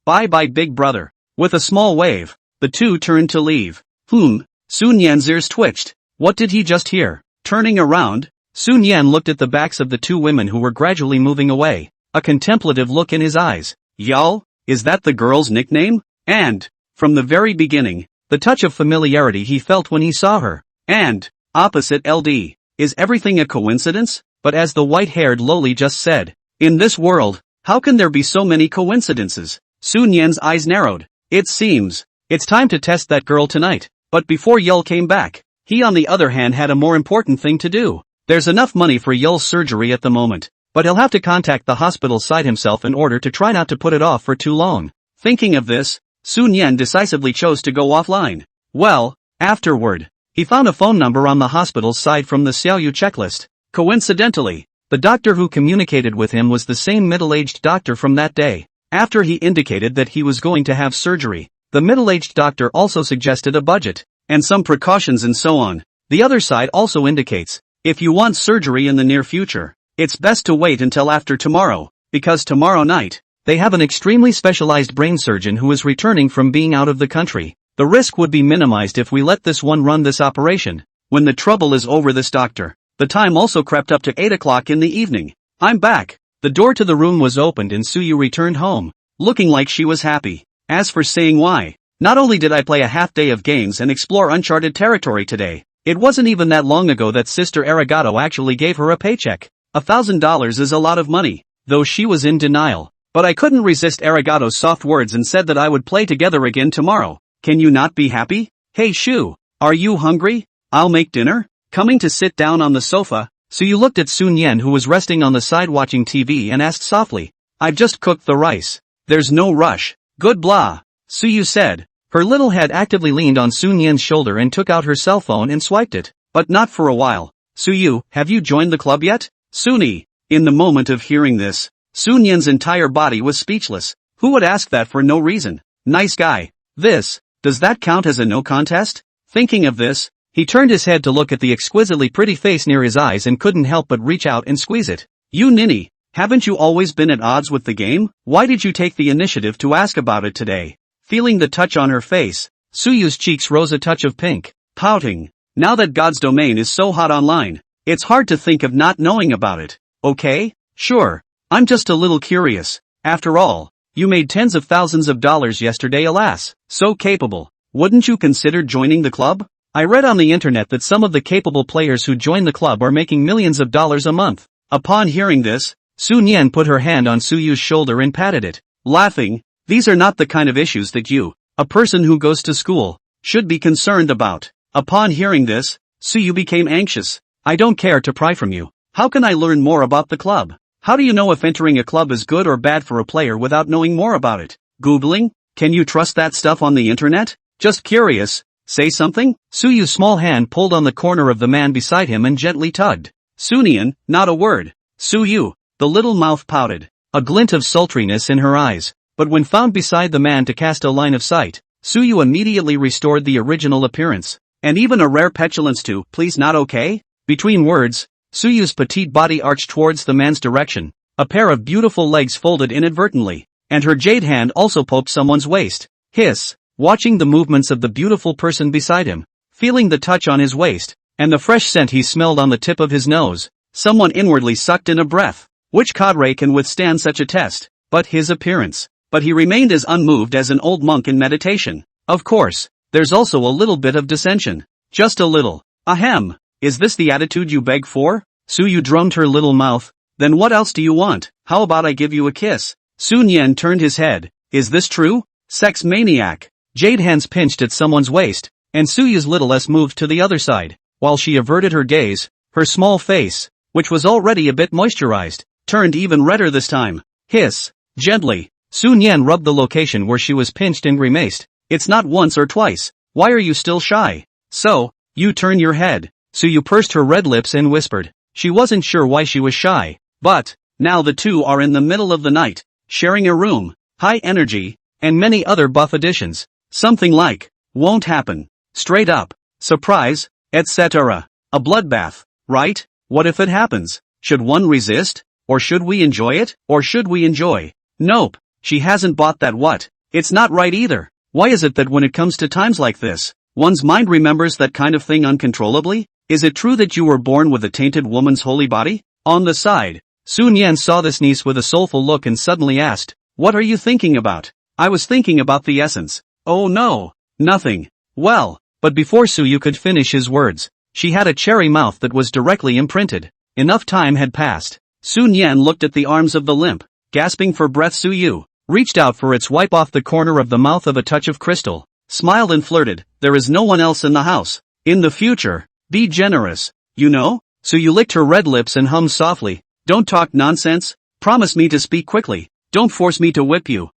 Bye Big Brother. With a small wave, the two turned to leave. Sun Yan's ears twitched. What did he just hear? Turning around, Sun Yan looked at the backs of the 2 women who were gradually moving away. A contemplative look in his eyes. Y'all, is that the girl's nickname? And, from the very beginning, the touch of familiarity he felt when he saw her. And, opposite LD, is everything a coincidence? But as the white-haired loli just said, in this world, how can there be so many coincidences? Sun Yan's eyes narrowed. It seems, it's time to test that girl tonight. But before Yul came back, he on the other hand had a more important thing to do. There's enough money for Yul's surgery at the moment, but he'll have to contact the hospital side himself in order to try not to put it off for too long. Thinking of this, Sun Yan decisively chose to go offline. Well, afterward, he found a phone number on the hospital's side from the Xiaoyu checklist. Coincidentally, the doctor who communicated with him was the same middle-aged doctor from that day. After he indicated that he was going to have surgery, the middle-aged doctor also suggested a budget, and some precautions and so on. The other side also indicates, if you want surgery in the near future, it's best to wait until after tomorrow, because tomorrow night, they have an extremely specialized brain surgeon who is returning from being out of the country. The risk would be minimized if we let this one run this operation. When the trouble is over, this doctor. The time also crept up to 8 o'clock in the evening. I'm back. The door to the room was opened and Suyu returned home, looking like she was happy. As for saying why, not only did I play a half day of games and explore uncharted territory today, it wasn't even that long ago that Sister Arigato actually gave her a paycheck. $1,000 is a lot of money, though she was in denial. But I couldn't resist Arigato's soft words and said that I would play together again tomorrow. Can you not be happy? Hey Shu, are you hungry? I'll make dinner? Coming to sit down on the sofa, Suyu looked at Sun Yen who was resting on the side watching TV and asked softly. I've just cooked the rice. There's no rush. Good blah. Suyu said. Her little head actively leaned on Sun Yen's shoulder and took out her cell phone and swiped it. But not for a while. Suyu, have you joined the club yet? Suni. In the moment of hearing this, Sun Yen's entire body was speechless. Who would ask that for no reason? Nice guy. Does that count as a no contest? Thinking of this, he turned his head to look at the exquisitely pretty face near his eyes and couldn't help but reach out and squeeze it. You ninny, haven't you always been at odds with the game? Why did you take the initiative to ask about it today? Feeling the touch on her face, Suyu's cheeks rose a touch of pink. Pouting. Now that God's domain is so hot online, it's hard to think of not knowing about it. Okay? Sure. I'm just a little curious. After all, you made tens of thousands of dollars yesterday, alas. So capable. Wouldn't you consider joining the club? I read on the internet that some of the capable players who join the club are making millions of dollars a month. Upon hearing this, Sun Yen put her hand on Suyu's shoulder and patted it, laughing. These are not the kind of issues that you, a person who goes to school, should be concerned about. Upon hearing this, Suyu became anxious. I don't care to pry from you. How can I learn more about the club? How do you know if entering a club is good or bad for a player without knowing more about it? Googling? Can you trust that stuff on the internet? Just curious. Say something? Suyu's small hand pulled on the corner of the man beside him and gently tugged. Sunian, not a word. Suyu, the little mouth pouted, a glint of sultriness in her eyes, but when found beside the man to cast a line of sight, Suyu immediately restored the original appearance, and even a rare petulance to, please not okay? Between words, Suyu's petite body arched towards the man's direction, a pair of beautiful legs folded inadvertently, and her jade hand also poked someone's waist. Hiss. Watching the movements of the beautiful person beside him, feeling the touch on his waist, and the fresh scent he smelled on the tip of his nose, someone inwardly sucked in a breath. Which cadre can withstand such a test? But his appearance. But he remained as unmoved as an old monk in meditation. Of course, there's also a little bit of dissension. Just a little. Ahem. Is this the attitude you beg for? Suyu drummed her little mouth. Then what else do you want? How about I give you a kiss? Sun Yen turned his head. Is this true? Sex maniac. Jade hands pinched at someone's waist, and Suyu's little s moved to the other side, while she averted her gaze. Her small face, which was already a bit moisturized, turned even redder this time. Hiss. Gently. Sun Yen rubbed the location where she was pinched and grimaced. It's not once or twice. Why are you still shy? So, you turn your head. Suyu pursed her red lips and whispered. She wasn't sure why she was shy, but, now the two are in the middle of the night, sharing a room, high energy, and many other buff additions. Something like, won't happen. Straight up. Surprise, etc. A bloodbath, right? What if it happens? Should one resist? Or should we enjoy it? Or should we enjoy? Nope. She hasn't bought that what? It's not right either. Why is it that when it comes to times like this, one's mind remembers that kind of thing uncontrollably? Is it true that you were born with a tainted woman's holy body? On the side, Sun Yen saw this niece with a soulful look and suddenly asked, what are you thinking about? I was thinking about the essence. Oh no, nothing. Well, but before Suyu could finish his words, she had a cherry mouth that was directly imprinted. Enough time had passed. Sun Yen looked at the arms of the limp, gasping for breath Suyu, reached out for its wipe off the corner of the mouth of a touch of crystal, smiled and flirted. There is no one else in the house. In the future, be generous, you know? Suyu licked her red lips and hummed softly. Don't talk nonsense. Promise me to speak quickly. Don't force me to whip you.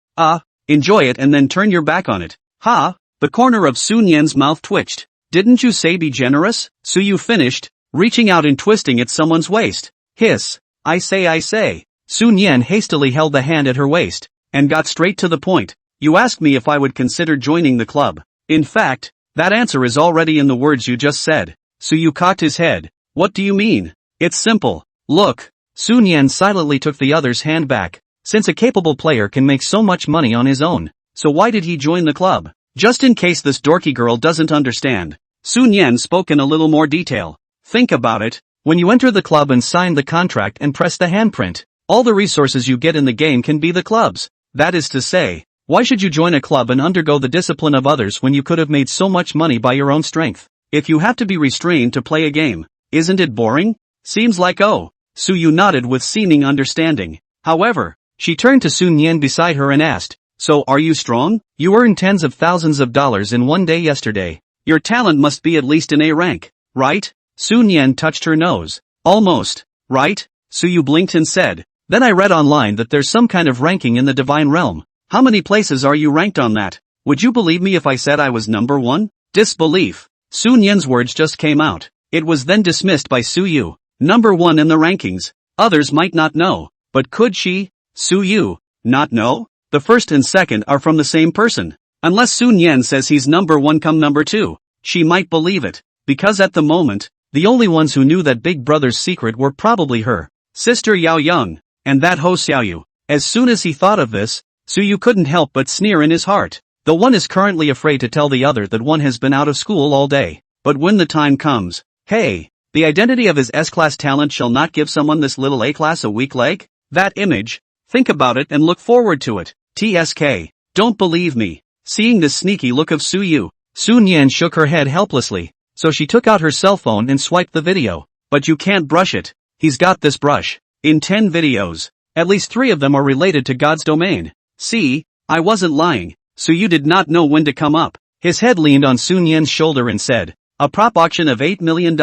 Enjoy it and then turn your back on it. Ha! The corner of Sun Yen's mouth twitched. Didn't you say be generous? Suyu finished, reaching out and twisting at someone's waist. Hiss. I say. Sun Yen hastily held the hand at her waist, and got straight to the point. You asked me if I would consider joining the club. In fact, that answer is already in the words you just said. Suyu cocked his head. What do you mean? It's simple. Look. Sun Yen silently took the other's hand back. Since a capable player can make so much money on his own, so why did he join the club? Just in case this dorky girl doesn't understand. Sun Yen spoke in a little more detail. Think about it. When you enter the club and sign the contract and press the handprint, all the resources you get in the game can be the club's. That is to say, why should you join a club and undergo the discipline of others when you could have made so much money by your own strength? If you have to be restrained to play a game, isn't it boring? Seems like Suyu nodded with seeming understanding. However, she turned to Sun Yen beside her and asked, so are you strong? You earned tens of thousands of dollars in one day yesterday. Your talent must be at least an A rank, right? Sun Yan touched her nose. Almost, right? Suyu blinked and said, then I read online that there's some kind of ranking in the divine realm. How many places are you ranked on that? Would you believe me if I said I was number 1? Disbelief. Sun Yan's words just came out. It was then dismissed by Suyu. Number 1 in the rankings. Others might not know. But could she, Suyu, not know? The first and second are from the same person. Unless Sun Yan says he's number 1 come number 2, she might believe it. Because at the moment, the only ones who knew that Big Brother's secret were probably her sister Yao Young, and that Ho Xiaoyu. As soon as he thought of this, Suyu couldn't help but sneer in his heart. The one is currently afraid to tell the other that one has been out of school all day. But when the time comes, hey, the identity of his S-class talent shall not give someone this little A-class a weak leg? That image, think about it and look forward to it. TSK, don't believe me. Seeing this sneaky look of Suyu, Sun Yan shook her head helplessly, so she took out her cell phone and swiped the video. But you can't brush it. He's got this brush. In 10 videos, at least 3 of them are related to God's domain. See, I wasn't lying. Suyu did not know when to come up. His head leaned on Sun Yan's shoulder and said, a prop auction of $8 million.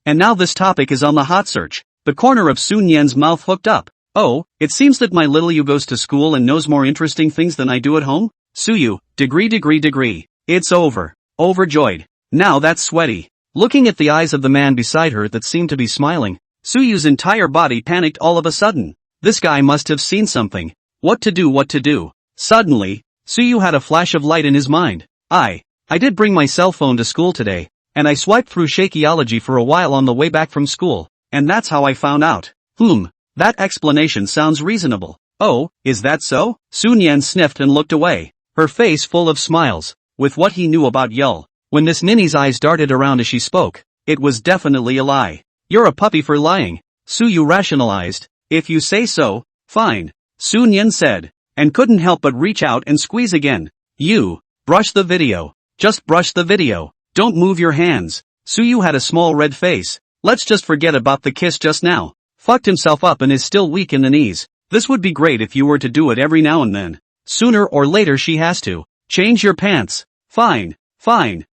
And now this topic is on the hot search. The corner of Sun Yan's mouth hooked up. Oh, it seems that my little Yu goes to school and knows more interesting things than I do at home? Suyu, degree. It's over. Overjoyed. Now that's sweaty. Looking at the eyes of the man beside her that seemed to be smiling, Suyu's entire body panicked all of a sudden. This guy must have seen something. What to do? Suddenly, Suyu had a flash of light in his mind. I did bring my cell phone to school today, and I swiped through Shakeology for a while on the way back from school, and that's how I found out. That explanation sounds reasonable. Oh, is that so? Sun Yan sniffed and looked away, her face full of smiles. With what he knew about Yul, when this ninny's eyes darted around as she spoke, it was definitely a lie. You're a puppy for lying, Suyu rationalized. If you say so, fine, Sun Yan said, and couldn't help but reach out and squeeze again. You, brush the video. Just brush the video. Don't move your hands. Suyu had a small red face. Let's just forget about the kiss just now. Fucked himself up and is still weak in the knees. This would be great if you were to do it every now and then. Sooner or later she has to. Change your pants. Fine.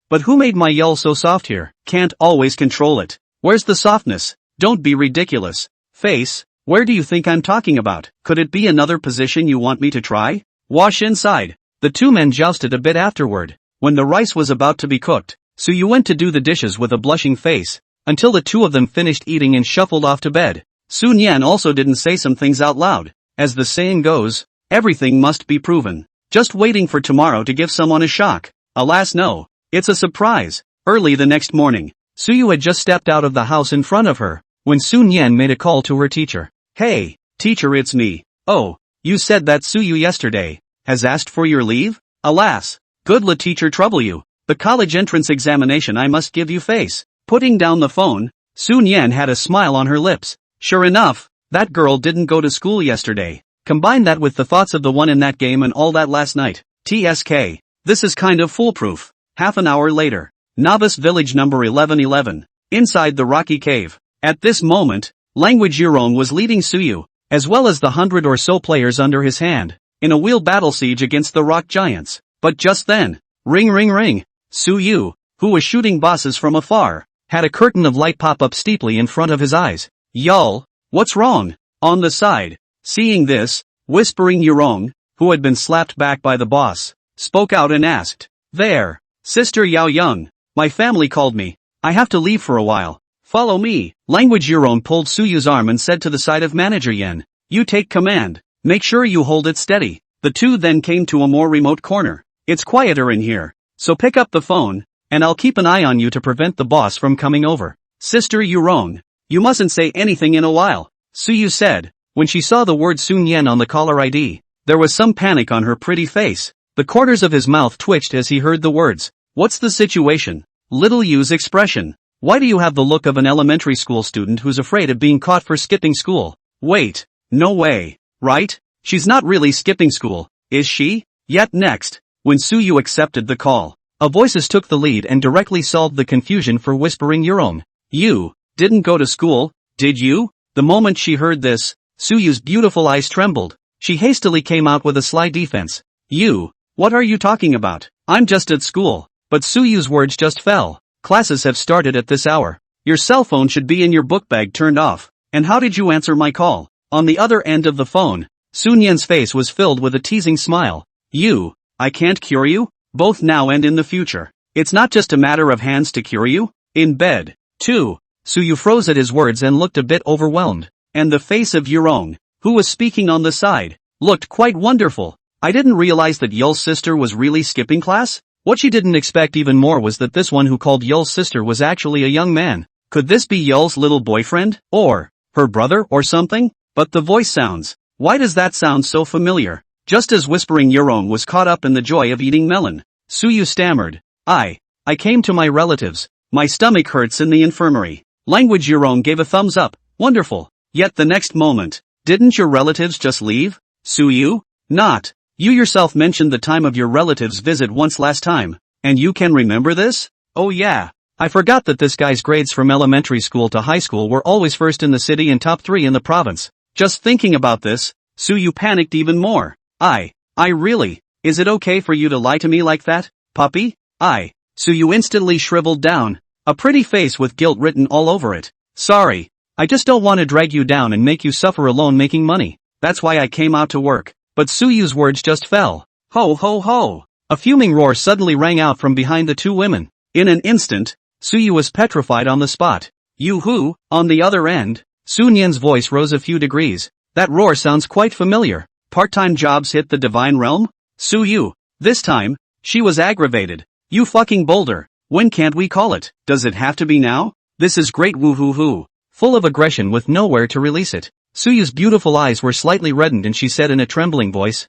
But who made my Yul so soft here? Can't always control it. Where's the softness? Don't be ridiculous. Face, where do you think I'm talking about? Could it be another position you want me to try? Wash inside. The two men jousted a bit afterward. When the rice was about to be cooked, Suyu went to do the dishes with a blushing face, until the two of them finished eating and shuffled off to bed. Sun Yan also didn't say some things out loud. As the saying goes, everything must be proven. Just waiting for tomorrow to give someone a shock. Alas no, it's a surprise. Early the next morning, Suyu had just stepped out of the house in front of her, when Sun Yan made a call to her teacher. Hey, teacher, it's me. Oh, you said that Suyu yesterday has asked for your leave? Alas, good la teacher trouble you. The college entrance examination I must give you face. Putting down the phone, Sun Yan had a smile on her lips. Sure enough, that girl didn't go to school yesterday. Combine that with the thoughts of the one in that game and all that last night. TSK. This is kind of foolproof. Half an hour later. Novice Village number 1111. Inside the rocky cave. At this moment, Language Euron was leading Suyu, as well as the 100 or so players under his hand, in a wheel battle siege against the rock giants. But just then, ring ring ring, Suyu, who was shooting bosses from afar, had a curtain of light pop up steeply in front of his eyes. Yul, what's wrong? On the side. Seeing this, Whispering Euron, who had been slapped back by the boss, spoke out and asked, there, Sister Yao Young, my family called me. I have to leave for a while. Follow me. Language Euron pulled Suyu's arm and said to the side of Manager Yen, you take command. Make sure you hold it steady. The two then came to a more remote corner. It's quieter in here, so pick up the phone, and I'll keep an eye on you to prevent the boss from coming over. Sister Euron, you mustn't say anything in a while, Suyu said. When she saw the word Sun Yan on the caller ID, there was some panic on her pretty face. The corners of his mouth twitched as he heard the words. What's the situation? Little Yu's expression. Why do you have the look of an elementary school student who's afraid of being caught for skipping school? Wait, no way, right? She's not really skipping school, is she? Yet next, when Suyu accepted the call, a voices took the lead and directly solved the confusion for Whispering Euron. You didn't go to school, did you? The moment she heard this, Suyu's beautiful eyes trembled. She hastily came out with a sly defense. You, what are you talking about? I'm just at school. But Suyu's words just fell. Classes have started at this hour. Your cell phone should be in your book bag turned off. And how did you answer my call? On the other end of the phone, Sunyan's face was filled with a teasing smile. I can't cure you, both now and in the future. It's not just a matter of hands to cure you. In bed, too. Suyu froze at his words and looked a bit overwhelmed. And the face of Yurong, who was speaking on the side, looked quite wonderful. I didn't realize that Yul's sister was really skipping class? What she didn't expect even more was that this one who called Yul's sister was actually a young man. Could this be Yul's little boyfriend? Or her brother or something? But the voice sounds. Why does that sound so familiar? Just as whispering Yurong was caught up in the joy of eating melon, Suyu stammered. I came to my relatives. My stomach hurts in the infirmary. Language Yurong gave a thumbs up. Wonderful. Yet the next moment, didn't your relatives just leave? Suyu? Not. You yourself mentioned the time of your relatives' visit once last time. And you can remember this? Oh yeah. I forgot that this guy's grades from elementary school to high school were always first in the city and top 3 in the province. Just thinking about this, Suyu panicked even more. I really, is it okay for you to lie to me like that, puppy? Suyu instantly shriveled down, a pretty face with guilt written all over it. Sorry, I just don't want to drag you down and make you suffer alone making money. That's why I came out to work. But Suyu's words just fell. Ho ho ho! A fuming roar suddenly rang out from behind the two women. In an instant, Suyu was petrified on the spot. You who, on the other end? Sunyan's voice rose a few degrees. That roar sounds quite familiar. Part-time jobs hit the divine realm? Suyu. This time, she was aggravated. You fucking boulder. When can't we call it? Does it have to be now? This is great woo-hoo-hoo. Full of aggression with nowhere to release it. Suyu's beautiful eyes were slightly reddened and she said in a trembling voice.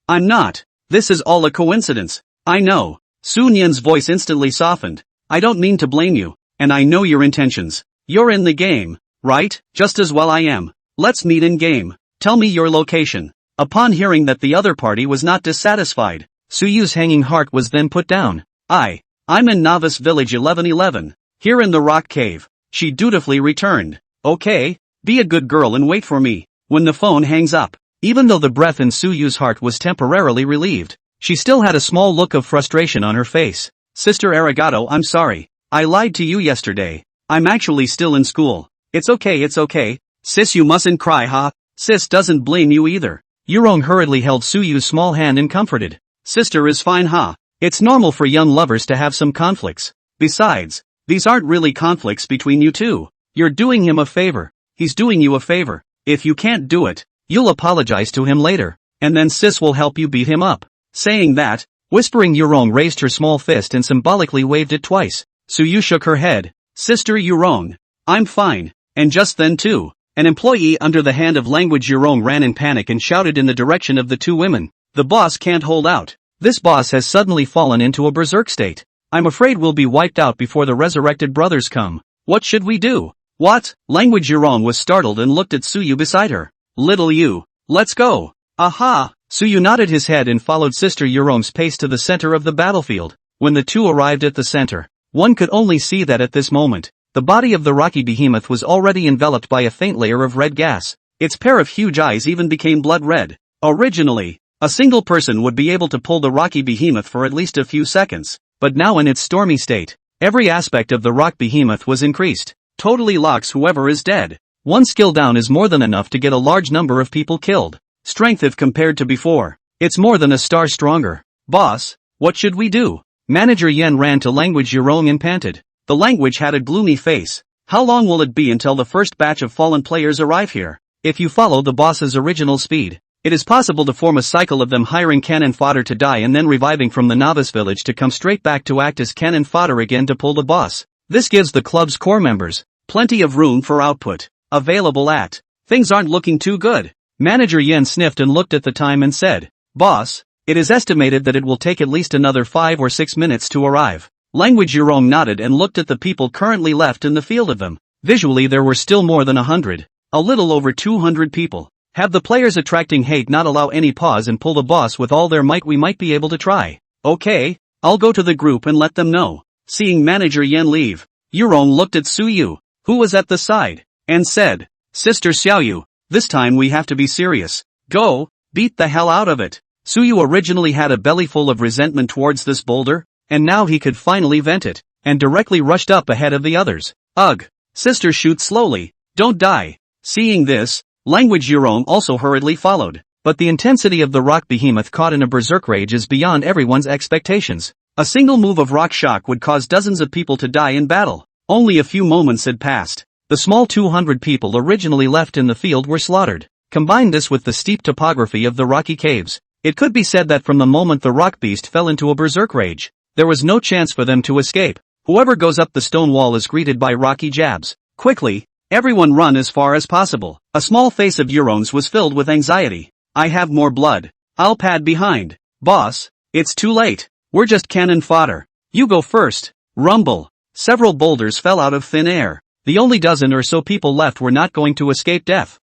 I'm not. This is all a coincidence. I know. Sunyan's voice instantly softened. I don't mean to blame you. And I know your intentions. You're in the game, right? Just as well I am. Let's meet in game. Tell me your location. Upon hearing that the other party was not dissatisfied, Suyu's hanging heart was then put down. I'm in Novice Village 1111. Here in the rock cave. She dutifully returned. Okay, be a good girl and wait for me. When the phone hangs up, even though the breath in Suyu's heart was temporarily relieved, she still had a small look of frustration on her face. Sister Arigato, I'm sorry. I lied to you yesterday. I'm actually still in school. It's okay. Sis, you mustn't cry, huh? Sis doesn't blame you either. Yurong hurriedly held Suyu's small hand and comforted. Sister is fine, huh? It's normal for young lovers to have some conflicts. Besides, these aren't really conflicts between you two. You're doing him a favor. He's doing you a favor. If you can't do it, you'll apologize to him later, and then sis will help you beat him up. Saying that, whispering Yurong raised her small fist and symbolically waved it twice. Suyu shook her head. Sister Yurong, I'm fine. And just then too, an employee under the hand of language Yurong ran in panic and shouted in the direction of the two women. The boss can't hold out. This boss has suddenly fallen into a berserk state. I'm afraid we'll be wiped out before the resurrected brothers come. What should we do? What? Language Yurong was startled and looked at Suyu beside her. Little you. Let's go. Aha! Suyu nodded his head and followed Sister Yurong's pace to the center of the battlefield. When the two arrived at the center, one could only see that at this moment, the body of the rocky behemoth was already enveloped by a faint layer of red gas. Its pair of huge eyes even became blood red. Originally, a single person would be able to pull the rocky behemoth for at least a few seconds, but now in its stormy state, every aspect of the rock behemoth was increased. Totally locks whoever is dead. One skill down is more than enough to get a large number of people killed. Strength if compared to before, it's more than a star stronger. Boss, what should we do? Manager Yen ran to language Yurong and panted. The language had a gloomy face. How long will it be until the first batch of fallen players arrive here? If you follow the boss's original speed, it is possible to form a cycle of them hiring cannon fodder to die and then reviving from the novice village to come straight back to act as cannon fodder again to pull the boss. This gives the club's core members plenty of room for output. Available at. Things aren't looking too good. Manager Yen sniffed and looked at the time and said, Boss, it is estimated that it will take at least another 5 or 6 minutes to arrive. Language Yurong nodded and looked at the people currently left in the field of them. Visually there were still more than 100. A little over 200 people. Have the players attracting hate not allow any pause and pull the boss with all their might, we might be able to try. Okay, I'll go to the group and let them know. Seeing Manager Yen leave, Yurong looked at Suyu, who was at the side, and said, Sister Xiaoyu, this time we have to be serious. Go, beat the hell out of it. Suyu originally had a belly full of resentment towards this boulder, and now he could finally vent it. and directly rushed up ahead of the others. Ugh! Sister, shoot slowly, don't die. Seeing this, Language Euron also hurriedly followed. But the intensity of the rock behemoth caught in a berserk rage is beyond everyone's expectations. A single move of rock shock would cause dozens of people to die in battle. Only a few moments had passed. The small 200 people originally left in the field were slaughtered. Combine this with the steep topography of the rocky caves. It could be said that from the moment the rock beast fell into a berserk rage, there was no chance for them to escape. Whoever goes up the stone wall is greeted by rocky jabs. Quickly, everyone run as far as possible. A small face of Euron's was filled with anxiety. I have more blood. I'll pad behind. Boss, it's too late. We're just cannon fodder. You go first. Rumble. Several boulders fell out of thin air. The only dozen or so people left were not going to escape death.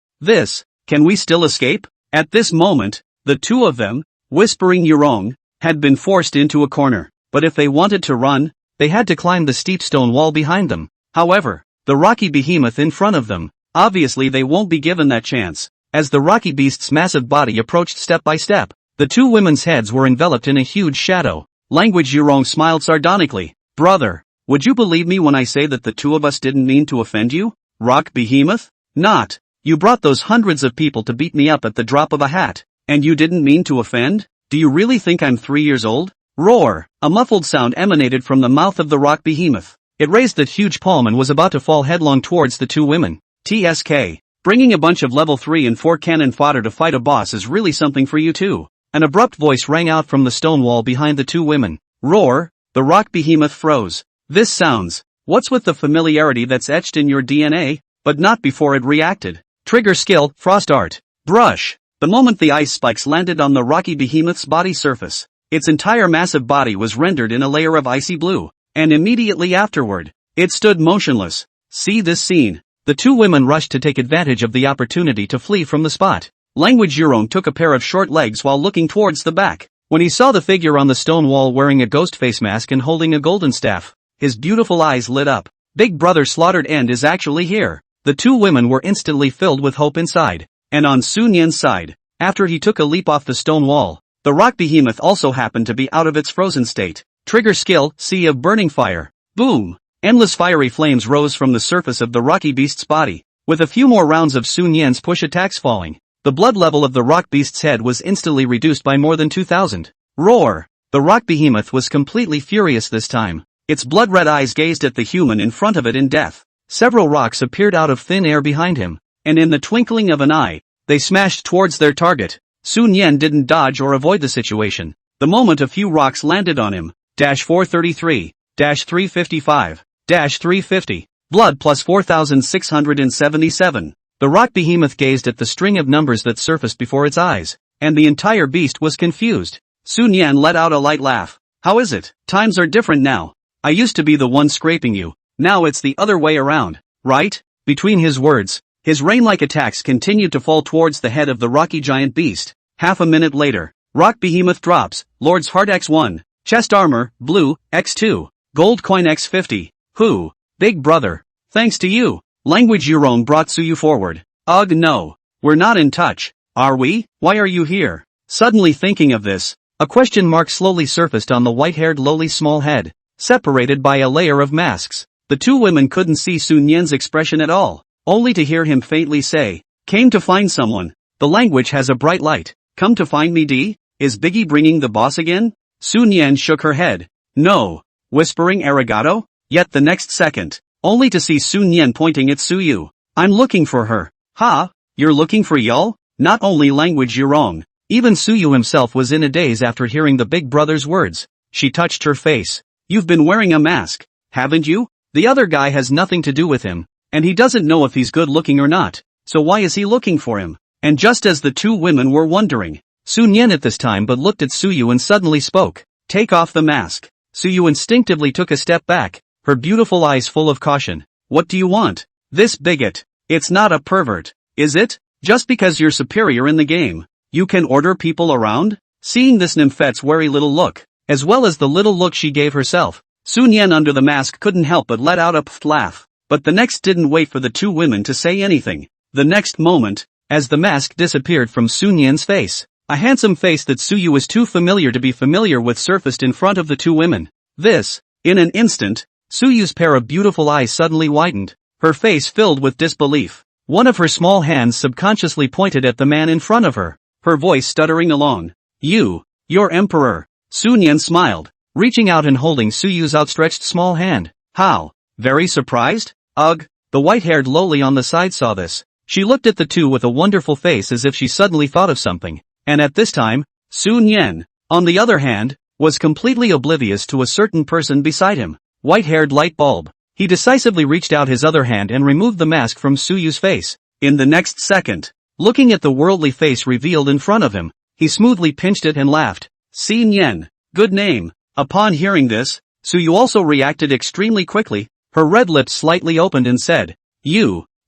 Can we still escape? At this moment, the two of them, whispering Euron, had been forced into a corner. But if they wanted to run, they had to climb the steep stone wall behind them. However, the rocky behemoth in front of them, obviously they won't be given that chance. As the rocky beast's massive body approached step by step, the two women's heads were enveloped in a huge shadow. Language Euron smiled sardonically. Brother, would you believe me when I say that the two of us didn't mean to offend you? Rock behemoth? Not. You brought those hundreds of people to beat me up at the drop of a hat, and you didn't mean to offend? Do you really think I'm 3 years old? Roar! A muffled sound emanated from the mouth of the rock behemoth. It raised that huge palm and was about to fall headlong towards the two women. TSK. Bringing a bunch of level 3 and 4 cannon fodder to fight a boss is really something for you too. An abrupt voice rang out from the stone wall behind the two women. Roar! The rock behemoth froze. This sounds. What's with the familiarity that's etched in your DNA? But not before it reacted. Trigger skill, Frost Art. Brush. The moment the ice spikes landed on the rocky behemoth's body surface, its entire massive body was rendered in a layer of icy blue, and immediately afterward, it stood motionless. See this scene. The two women rushed to take advantage of the opportunity to flee from the spot. Language Euron took a pair of short legs while looking towards the back. When he saw the figure on the stone wall wearing a ghost face mask and holding a golden staff, his beautiful eyes lit up. Big Brother Slaughtered End is actually here. The two women were instantly filled with hope inside. And on Sun Yan's side, after he took a leap off the stone wall, the rock behemoth also happened to be out of its frozen state. Trigger skill, Sea of Burning Fire. Boom! Endless fiery flames rose from the surface of the rocky beast's body. With a few more rounds of Sun Yan's push attacks falling, the blood level of the rock beast's head was instantly reduced by more than 2,000. Roar! The rock behemoth was completely furious this time. Its blood-red eyes gazed at the human in front of it in death. Several rocks appeared out of thin air behind him, and in the twinkling of an eye, they smashed towards their target. Sun Yan didn't dodge or avoid the situation. The moment a few rocks landed on him, 433, 355, 350, blood plus 4,677. The rock behemoth gazed at the string of numbers that surfaced before its eyes, and the entire beast was confused. Sun Yan let out a light laugh. How is it? Times are different now. I used to be the one scraping you. Now it's the other way around, right? Between his words, his rain-like attacks continued to fall towards the head of the rocky giant beast. Half a minute later, rock behemoth drops, Lord's Heart X1, chest armor, blue, X2, gold coin X50. Who? Big Brother. Thanks to you. Language Euron brought Suyu forward. Ugh no. We're not in touch. Are we? Why are you here? Suddenly thinking of this, a question mark slowly surfaced on the white-haired lowly small head, separated by a layer of masks. The two women couldn't see Sun Yan's expression at all, only to hear him faintly say, came to find someone. The language has a bright light. Come to find me D? Is Biggie bringing the boss again? Sun Yan shook her head. No. Whispering arigato? Yet the next second, only to see Sun Yan pointing at Suyu. I'm looking for her. Ha? You're looking for y'all? Not only language you're wrong. Even Suyu himself was in a daze after hearing the big brother's words. She touched her face. You've been wearing a mask, haven't you? The other guy has nothing to do with him, and he doesn't know if he's good looking or not, so why is he looking for him? And just as the two women were wondering, Sun Yan at this time but looked at Suyu and suddenly spoke. Take off the mask. Suyu instinctively took a step back, her beautiful eyes full of caution. What do you want? This bigot. It's not a pervert, is it? Just because you're superior in the game, you can order people around? Seeing this nymphette's wary little look, as well as the little look she gave herself, Sun Yan under the mask couldn't help but let out a pfft laugh. But the next didn't wait for the two women to say anything. The next moment, as the mask disappeared from Sun Yan's face, a handsome face that Suyu was too familiar to be familiar with surfaced in front of the two women. In an instant, Suyu's pair of beautiful eyes suddenly widened, her face filled with disbelief. One of her small hands subconsciously pointed at the man in front of her, her voice stuttering along. Your emperor. Sunyan smiled, reaching out and holding Suyu's outstretched small hand. How? Very surprised? Ugh. The white-haired lowly on the side saw this. She looked at the two with a wonderful face as if she suddenly thought of something. And at this time, Sun Yen, on the other hand, was completely oblivious to a certain person beside him. White-haired light bulb. He decisively reached out his other hand and removed the mask from Suyu's face. In the next second, looking at the worldly face revealed in front of him, he smoothly pinched it and laughed. Sin Yen. Good name. Upon hearing this, Suyu also reacted extremely quickly. Her red lips slightly opened and said,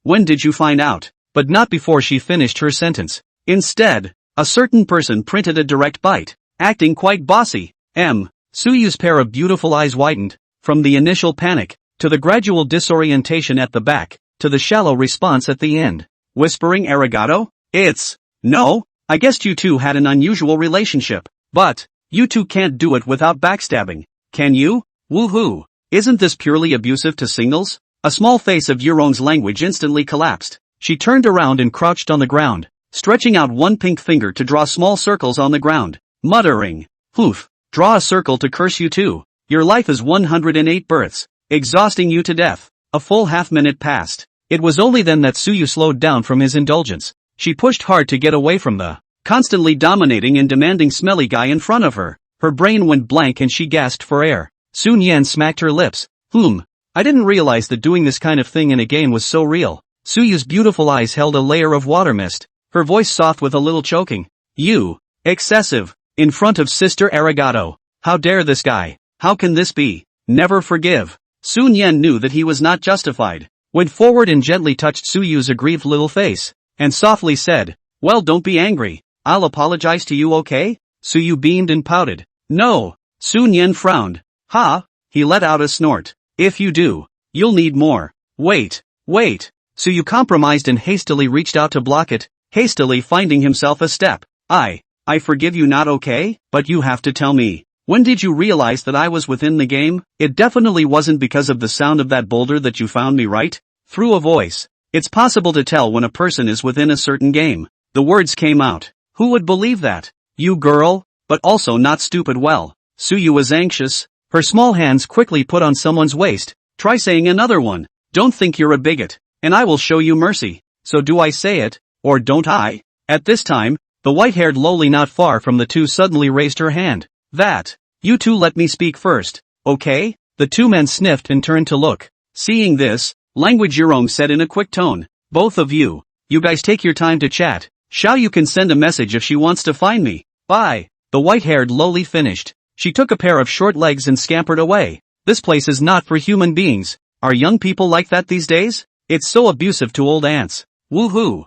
when did you find out? But not before she finished her sentence. Instead, a certain person printed a direct bite, acting quite bossy. Suyu's pair of beautiful eyes widened, from the initial panic, to the gradual disorientation at the back, to the shallow response at the end. Whispering arigato? No, I guessed you two had an unusual relationship. But, you two can't do it without backstabbing, can you? Woohoo! Isn't this purely abusive to signals? A small face of Euron's language instantly collapsed. She turned around and crouched on the ground, stretching out one pink finger to draw small circles on the ground, muttering, "Poof, draw a circle to curse you too. Your life is 108 births, exhausting you to death." A full half-minute passed. It was only then that Suyu slowed down from his indulgence. She pushed hard to get away from the constantly dominating and demanding smelly guy in front of her. Her brain went blank and she gasped for air. Sun Yan smacked her lips. I didn't realize that doing this kind of thing in a game was so real. Suyu's beautiful eyes held a layer of water mist, her voice soft with a little choking. Excessive. In front of Sister Arigato. How dare this guy? How can this be? Never forgive. Sun Yan knew that he was not justified, went forward and gently touched Suyu's aggrieved little face, and softly said, "Well, don't be angry. I'll apologize to you, okay?" Suyu beamed and pouted. "No." Sun Yan frowned. "Ha!" He let out a snort. "If you do, you'll need more." Wait. Suyu compromised and hastily reached out to block it, hastily finding himself a step. I forgive you, not okay? But you have to tell me. When did you realize that I was within the game? It definitely wasn't because of the sound of that boulder that you found me, right? Through a voice. It's possible to tell when a person is within a certain game. The words came out. Who would believe that? You girl? But also not stupid. Well. Suyu was anxious. Her small hands quickly put on someone's waist. Try saying another one. Don't think you're a bigot, and I will show you mercy. So do I say it, or don't I? At this time, the white-haired lowly not far from the two suddenly raised her hand. You two let me speak first, okay? The two men sniffed and turned to look. Seeing this, Language Euron said in a quick tone, "Both of you guys take your time to chat. Xiao Yu can send a message if she wants to find me. Bye." The white-haired lowly finished. She took a pair of short legs and scampered away. This place is not for human beings. Are young people like that these days? It's so abusive to old ants. Woohoo.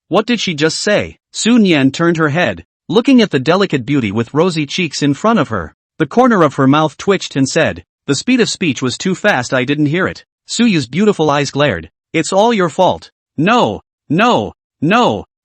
What did she just say? Sun Yan turned her head, looking at the delicate beauty with rosy cheeks in front of her. The corner of her mouth twitched and said, "The speed of speech was too fast, I didn't hear it." Suyu's beautiful eyes glared. "It's all your fault." No,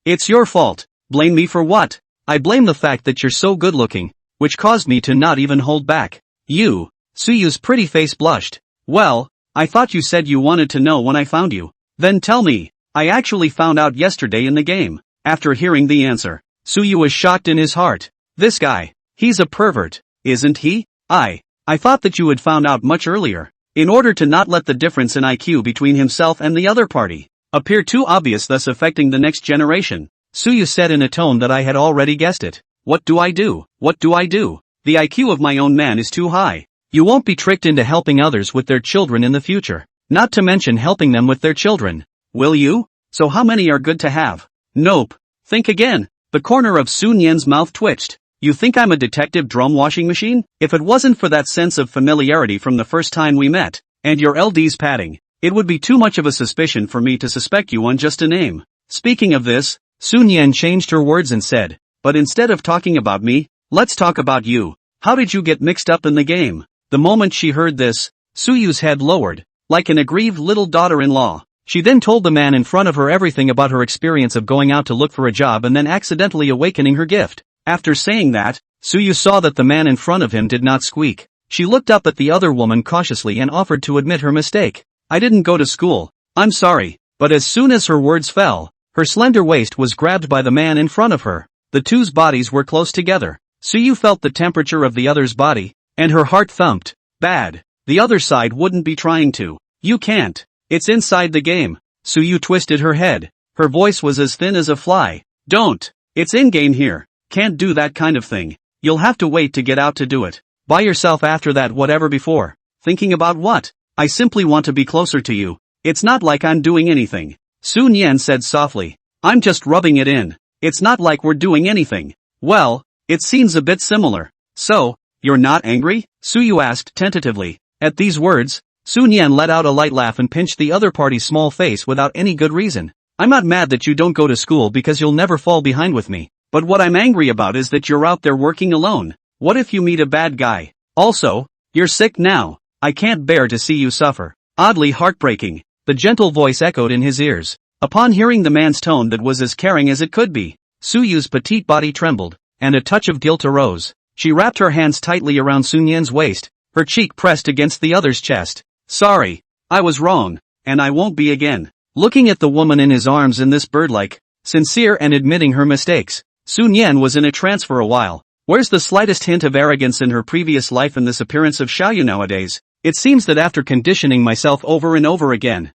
it's your fault." "Blame me for what?" "I blame the fact that you're so good looking, which caused me to not even hold back." Suyu's pretty face blushed. "Well, I thought you said you wanted to know when I found you. Then tell me." "I actually found out yesterday in the game." After hearing the answer, Suyu was shocked in his heart. "This guy, he's a pervert, isn't he?" I thought that you had found out much earlier." In order to not let the difference in IQ between himself and the other party appear too obvious, thus affecting the next generation, Suyu said in a tone that I had already guessed it. What do I do? The IQ of my own man is too high. You won't be tricked into helping others with their children in the future, not to mention helping them with their children. Will you? So how many are good to have? Nope. Think again." The corner of Sun Yan's mouth twitched. "You think I'm a detective drum washing machine? If it wasn't for that sense of familiarity from the first time we met, and your LD's padding, it would be too much of a suspicion for me to suspect you on just a name." Speaking of this, Sun Yan changed her words and said, "But instead of talking about me, let's talk about you. How did you get mixed up in the game?" The moment she heard this, Suyu's head lowered, like an aggrieved little daughter-in-law. She then told the man in front of her everything about her experience of going out to look for a job and then accidentally awakening her gift. After saying that, Suyu saw that the man in front of him did not squeak. She looked up at the other woman cautiously and offered to admit her mistake. I didn't go to school. I'm sorry. But as soon as her words fell, her slender waist was grabbed by the man in front of her. The two's bodies were close together. Suyu felt the temperature of the other's body, and her heart thumped. Bad. The other side wouldn't be trying to. You can't. It's inside the game. Suyu twisted her head. Her voice was as thin as a fly. Don't. It's in-game here. Can't do that kind of thing. You'll have to wait to get out to do it. By yourself after that, whatever before. Thinking about what? I simply want to be closer to you. It's not like I'm doing anything. Sun Yan said softly. I'm just rubbing it in. It's not like we're doing anything. Well, it seems a bit similar. So, you're not angry? Suyu asked tentatively. At these words, Sun Yan let out a light laugh and pinched the other party's small face without any good reason. I'm not mad that you don't go to school because you'll never fall behind with me. But what I'm angry about is that you're out there working alone. What if you meet a bad guy? Also, you're sick now. I can't bear to see you suffer. Oddly heartbreaking. The gentle voice echoed in his ears. Upon hearing the man's tone that was as caring as it could be, Suyu's petite body trembled, and a touch of guilt arose. She wrapped her hands tightly around Sun Yan's waist, her cheek pressed against the other's chest. Sorry. I was wrong, and I won't be again. Looking at the woman in his arms in this birdlike, sincere and admitting her mistakes, Sun Yan was in a trance for a while. Where's the slightest hint of arrogance in her previous life and this appearance of Xiaoyu nowadays? It seems that after conditioning myself over and over again,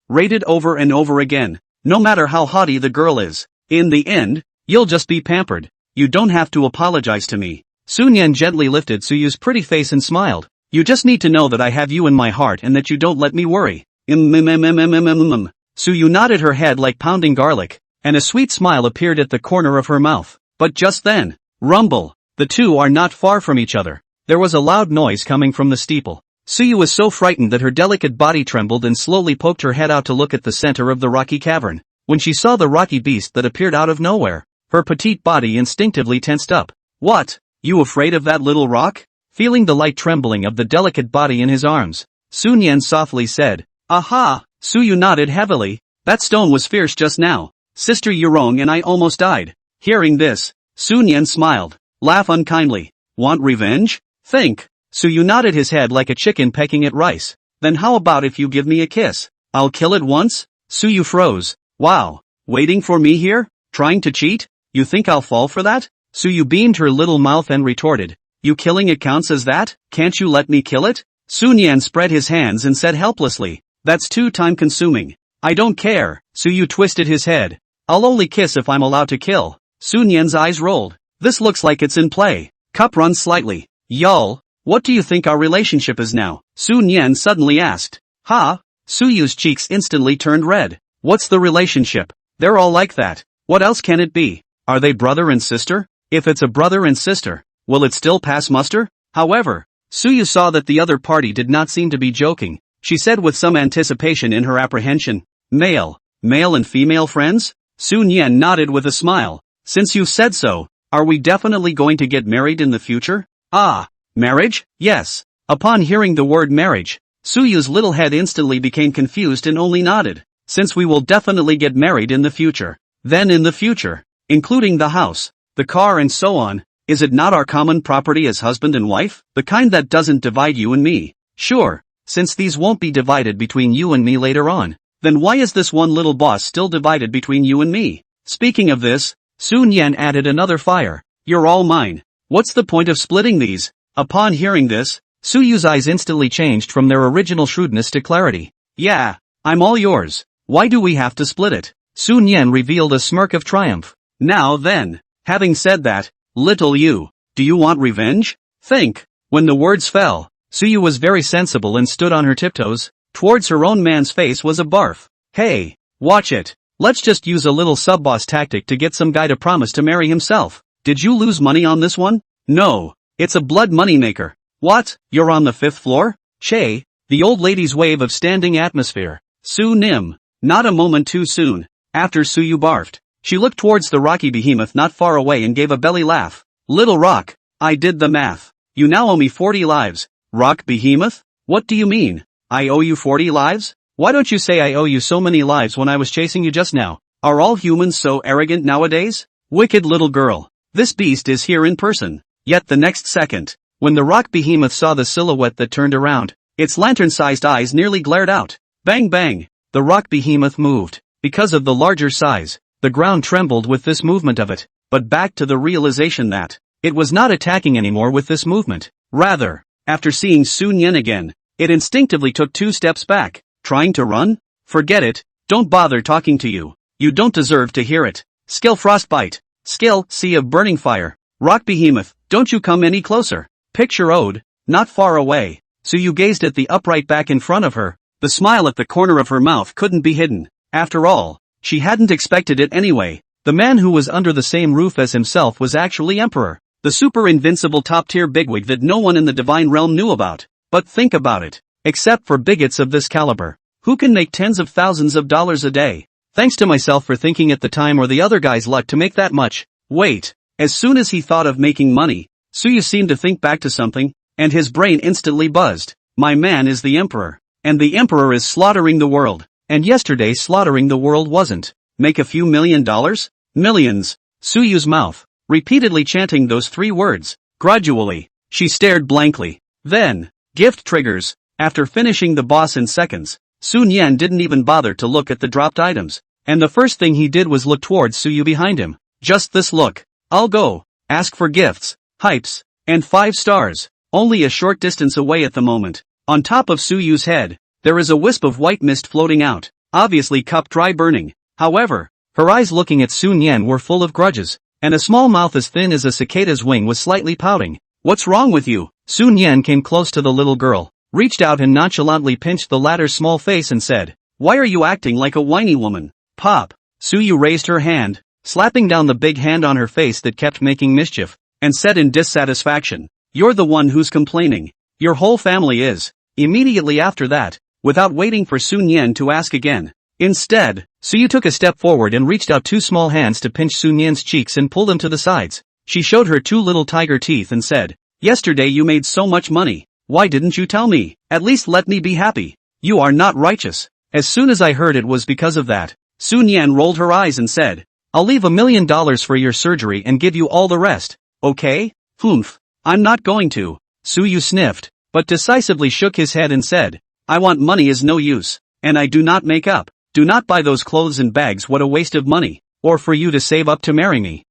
rated over and over again, no matter how haughty the girl is, in the end, you'll just be pampered. You don't have to apologize to me. Sun Yan gently lifted Suyu's pretty face and smiled. You just need to know that I have you in my heart and that you don't let me worry. Suyu nodded her head like pounding garlic, and a sweet smile appeared at the corner of her mouth. But just then, rumble! The two are not far from each other. There was a loud noise coming from the steeple. Suyu was so frightened that her delicate body trembled and slowly poked her head out to look at the center of the rocky cavern. When she saw the rocky beast that appeared out of nowhere, her petite body instinctively tensed up. What? You afraid of that little rock? Feeling the light trembling of the delicate body in his arms, Sun Yan softly said, Aha! Suyu nodded heavily. That stone was fierce just now. Sister, you're wrong and I almost died. Hearing this, Sun Yan smiled. Laugh unkindly. Want revenge? Think. Suyu nodded his head like a chicken pecking at rice. Then how about if you give me a kiss? I'll kill it once? Suyu froze. Wow. Waiting for me here? Trying to cheat? You think I'll fall for that? Suyu beamed her little mouth and retorted. You killing it counts as that? Can't you let me kill it? Sun Yan spread his hands and said helplessly. That's too time-consuming. I don't care. Suyu twisted his head. I'll only kiss if I'm allowed to kill. Sun Yan's eyes rolled. This looks like it's in play. Cup runs slightly. Y'all, what do you think our relationship is now? Sun Yan suddenly asked. Huh? Suyu's cheeks instantly turned red. What's the relationship? They're all like that. What else can it be? Are they brother and sister? If it's a brother and sister, will it still pass muster? However, Suyu saw that the other party did not seem to be joking. She said with some anticipation in her apprehension, Male and female friends? Sun Yan nodded with a smile. Since you've said so, are we definitely going to get married in the future? Ah, marriage? Yes. Upon hearing the word marriage, Suyu's little head instantly became confused and only nodded. Since we will definitely get married in the future, then in the future, including the house, the car and so on, is it not our common property as husband and wife? The kind that doesn't divide you and me? Sure, since these won't be divided between you and me later on, then why is this one little boss still divided between you and me? Speaking of this, Sun Yan added another fire. You're all mine. What's the point of splitting these? Upon hearing this, Suyu's eyes instantly changed from their original shrewdness to clarity. Yeah, I'm all yours. Why do we have to split it? Sun Yan revealed a smirk of triumph. Now then, having said that, little you, do you want revenge? Think. When the words fell, Suyu was very sensible and stood on her tiptoes. Towards her own man's face was a barf. Hey, watch it. Let's just use a little sub-boss tactic to get some guy to promise to marry himself. Did you lose money on this one? No, it's a blood moneymaker. What? You're on the 5th floor? Che, the old lady's wave of standing atmosphere. Su Nim. Not a moment too soon. After Suyu barfed, she looked towards the rocky behemoth not far away and gave a belly laugh. Little rock, I did the math. You now owe me 40 lives. Rock behemoth? What do you mean? I owe you 40 lives? Why don't you say I owe you so many lives when I was chasing you just now? Are all humans so arrogant nowadays? Wicked little girl. This beast is here in person. Yet the next second, When the rock behemoth saw the silhouette that turned around, its lantern-sized eyes nearly glared out. Bang bang! The rock behemoth moved. Because of the larger size, the ground trembled with this movement of it, but back to the realization that it was not attacking anymore with this movement. Rather, after seeing Sun Yen again, it instinctively took 2 steps back. Trying to run? Forget it, don't bother talking to you. You don't deserve to hear it. Skill frostbite. Skill, sea of burning fire. Rock behemoth, don't you come any closer. Picture ode, not far away. Suyu gazed at the upright back in front of her. The smile at the corner of her mouth couldn't be hidden. After all, she hadn't expected it anyway. The man who was under the same roof as himself was actually Emperor. The super invincible top-tier bigwig that no one in the divine realm knew about. But think about it. Except for bigots of this caliber, who can make tens of thousands of dollars a day? Thanks to myself for thinking at the time or the other guy's luck to make that much. Wait. As soon as he thought of making money, Suyu seemed to think back to something, and his brain instantly buzzed. My man is the Emperor. And the Emperor is slaughtering the world. And yesterday slaughtering the world wasn't. Make a few $1 million? Millions. Suyu's mouth, repeatedly chanting those 3 words. Gradually, she stared blankly. Then, gift triggers. After finishing the boss in seconds, Sun Yen didn't even bother to look at the dropped items. And the first thing he did was look towards Suyu behind him. Just this look. I'll go. Ask for gifts, hypes, and 5 stars. Only a short distance away at the moment. On top of Suyu's head, there is a wisp of white mist floating out, obviously cup dry burning. However, her eyes looking at Sun Yen were full of grudges, and a small mouth as thin as a cicada's wing was slightly pouting. What's wrong with you? Sun Yen came close to the little girl, reached out and nonchalantly pinched the latter's small face and said, Why are you acting like a whiny woman? Pop. Suyu raised her hand, slapping down the big hand on her face that kept making mischief, and said in dissatisfaction, You're the one who's complaining. Your whole family is. Immediately after that, without waiting for Sun Yen to ask again. Instead, Suyu took a step forward and reached out 2 small hands to pinch Sun Yen's cheeks and pull them to the sides. She showed her 2 little tiger teeth and said, Yesterday you made so much money. Why didn't you tell me? At least let me be happy. You are not righteous. As soon as I heard it was because of that. Sun Yen rolled her eyes and said, I'll leave $1 million for your surgery and give you all the rest. Okay? Humph. I'm not going to. Suyu sniffed, but decisively shook his head and said, I want money is no use. And I do not make up. Do not buy those clothes and bags, what a waste of money. Or for you to save up to marry me.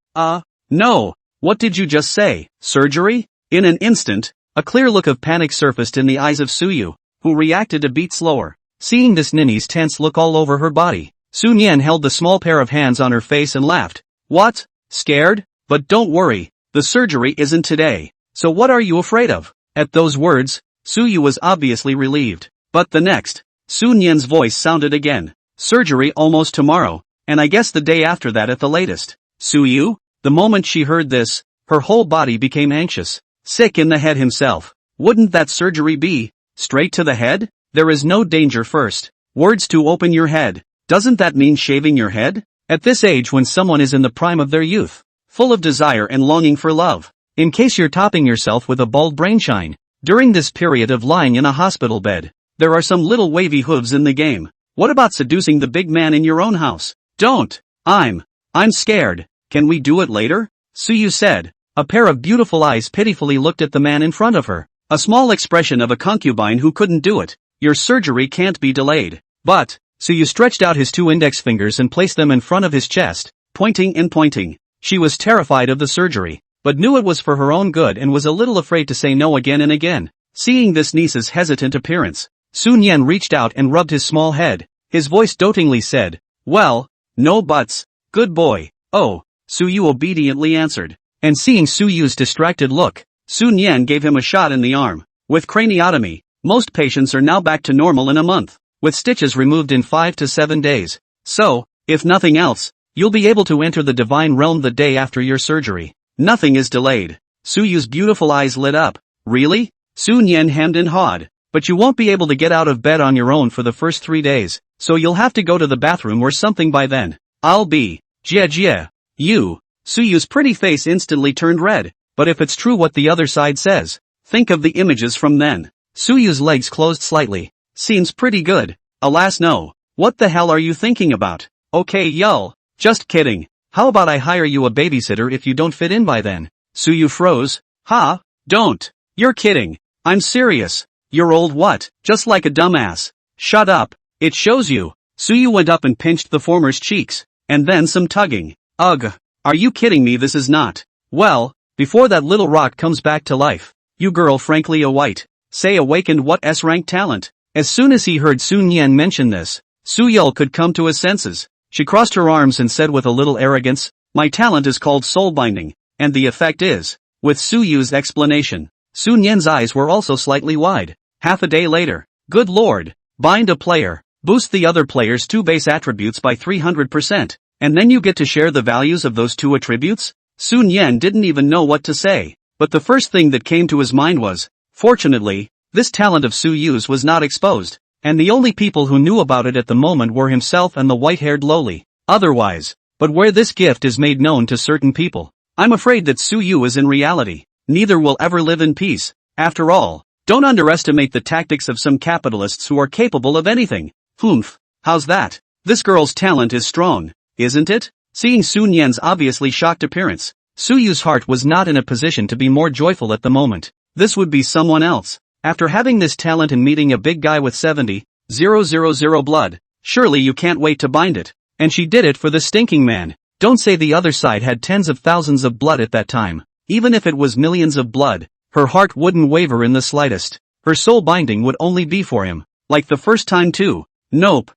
No. What did you just say? Surgery? In an instant, a clear look of panic surfaced in the eyes of Suyu, who reacted a beat slower. Seeing this ninny's tense look all over her body, Sun Yen held the small pair of hands on her face and laughed. What? Scared? But don't worry, the surgery isn't today. So what are you afraid of? At those words, Suyu was obviously relieved. But the next, Sun Yen's voice sounded again. Surgery almost tomorrow, and I guess the day after that at the latest. Suyu? The moment she heard this, her whole body became anxious. Sick in the head himself. Wouldn't that surgery be straight to the head? There is no danger first. Words to open your head. Doesn't that mean shaving your head? At this age when someone is in the prime of their youth, full of desire and longing for love. In case you're topping yourself with a bald brainshine. During this period of lying in a hospital bed, there are some little wavy hooves in the game. What about seducing the big man in your own house? Don't. I'm scared. Can we do it later? Suyu said. A pair of beautiful eyes pitifully looked at the man in front of her. A small expression of a concubine who couldn't do it. Your surgery can't be delayed. But, Suyu stretched out his 2 index fingers and placed them in front of his chest, pointing and pointing. She was terrified of the surgery, but knew it was for her own good and was a little afraid to say no again and again. Seeing this niece's hesitant appearance, Sun Yen reached out and rubbed his small head. His voice dotingly said, Well, no buts. Good boy. Oh, Suyu obediently answered. And seeing Suyu's distracted look, Sun Yen gave him a shot in the arm. With craniotomy, most patients are now back to normal in a month, with stitches removed in 5 to 7 days. So, if nothing else, you'll be able to enter the divine realm the day after your surgery. Nothing is delayed. Suyu's beautiful eyes lit up. Really? Sun Yen hemmed and hawed. But you won't be able to get out of bed on your own for the first 3 days, so you'll have to go to the bathroom or something by then. I'll be. Jie. You. Suyu's pretty face instantly turned red. But if it's true what the other side says, think of the images from then. Suyu's legs closed slightly. Seems pretty good. Alas no. What the hell are you thinking about? Okay y'all. Just kidding. How about I hire you a babysitter if you don't fit in by then? Suyu froze. Ha? Don't. You're kidding. I'm serious. You're old what? Just like a dumbass. Shut up. It shows you. Suyu went up and pinched the former's cheeks, and then some tugging. Ugh. Are you kidding me? This is not. Well, before that little rock comes back to life. You girl frankly a white. Say awakened what S-rank talent. As soon as he heard Sun Yan mention this, Suyul could come to his senses. She crossed her arms and said with a little arrogance, my talent is called soul binding, and the effect is. With Suyu's explanation, Sun Yan's eyes were also slightly wide. Half a day later. Good lord. Bind a player. Boost the other player's 2 base attributes by 300%, and then you get to share the values of those 2 attributes? Sun Yan didn't even know what to say, but the first thing that came to his mind was, fortunately, this talent of Suyu's was not exposed, and the only people who knew about it at the moment were himself and the white-haired lowly. Otherwise, but where this gift is made known to certain people, I'm afraid that Suyu is in reality, neither will ever live in peace. After all, don't underestimate the tactics of some capitalists who are capable of anything. Humph. How's that? This girl's talent is strong, isn't it? Seeing Sun Yan's obviously shocked appearance, Suyu's heart was not in a position to be more joyful at the moment. This would be someone else. After having this talent and meeting a big guy with 70,000 blood, surely you can't wait to bind it. And she did it for the stinking man. Don't say the other side had tens of thousands of blood at that time. Even if it was millions of blood, her heart wouldn't waver in the slightest. Her soul binding would only be for him. Like the first time too. Nope.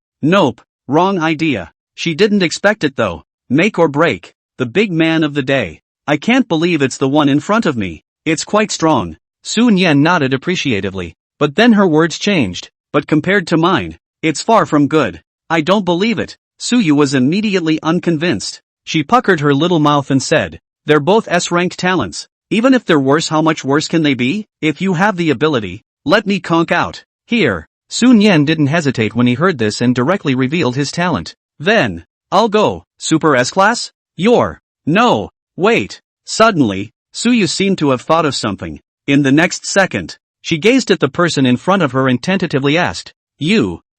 Wrong idea. She didn't expect it though. Make or break. The big man of the day. I can't believe it's the one in front of me. It's quite strong. Sun Yan nodded appreciatively. But then her words changed. But compared to mine, it's far from good. I don't believe it. Suyu was immediately unconvinced. She puckered her little mouth and said, they're both S-ranked talents. Even if they're worse, how much worse can they be? If you have the ability, let me conk out. Here. Sun Yan didn't hesitate when he heard this and directly revealed his talent. Then, I'll go. Super S-class? No. Wait. Suddenly, Suyu seemed to have thought of something. In the next second, she gazed at the person in front of her and tentatively asked,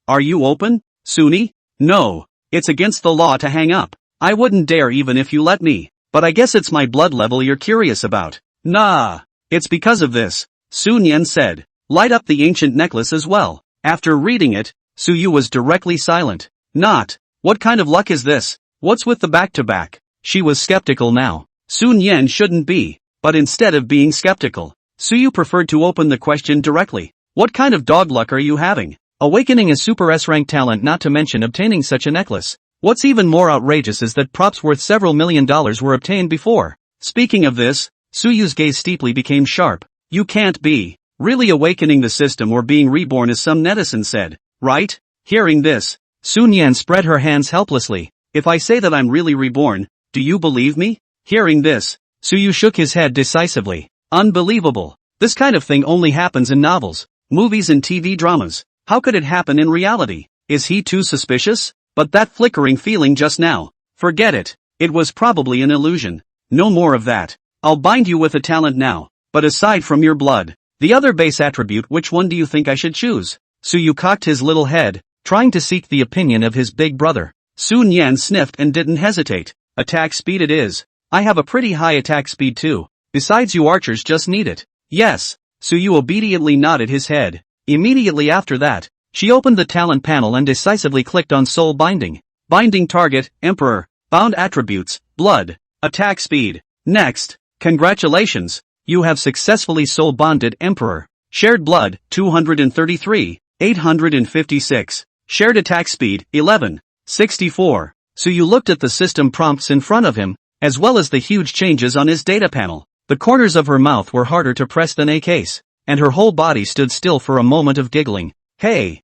are you open, Suni? No. It's against the law to hang up. I wouldn't dare even if you let me. But I guess it's my blood level you're curious about. Nah. It's because of this, Sun Yan said. Light up the ancient necklace as well. After reading it, Suyu was directly silent. Not. What kind of luck is this? What's with the back-to-back? She was skeptical now. Sun Yan shouldn't be. But instead of being skeptical, Suyu preferred to open the question directly. What kind of dog luck are you having? Awakening a super S-rank talent, not to mention obtaining such a necklace. What's even more outrageous is that props worth several $1 million were obtained before. Speaking of this, Suyu's gaze steeply became sharp. You can't be really awakening the system or being reborn, as some netizen said, right? Hearing this, Sun Yan spread her hands helplessly. If I say that I'm really reborn, do you believe me? Hearing this, Suyu shook his head decisively. Unbelievable. This kind of thing only happens in novels, movies and TV dramas. How could it happen in reality? Is he too suspicious? But that flickering feeling just now. Forget it. It was probably an illusion. No more of that. I'll bind you with a talent now. But aside from your blood, the other base attribute, which one do you think I should choose? Suyu cocked his little head, trying to seek the opinion of his big brother. Sun Yan sniffed and didn't hesitate. Attack speed it is. I have a pretty high attack speed too. Besides, you archers just need it. Yes. Suyu obediently nodded his head. Immediately after that, she opened the talent panel and decisively clicked on soul binding. Binding target, Emperor. Bound attributes, blood. Attack speed. Next. Congratulations. You have successfully soul bonded Emperor. Shared blood, 233, 856. Shared attack speed, 11, 64. Suyu looked at the system prompts in front of him, as well as the huge changes on his data panel. The corners of her mouth were harder to press than a case, and her whole body stood still for a moment of giggling. Hey.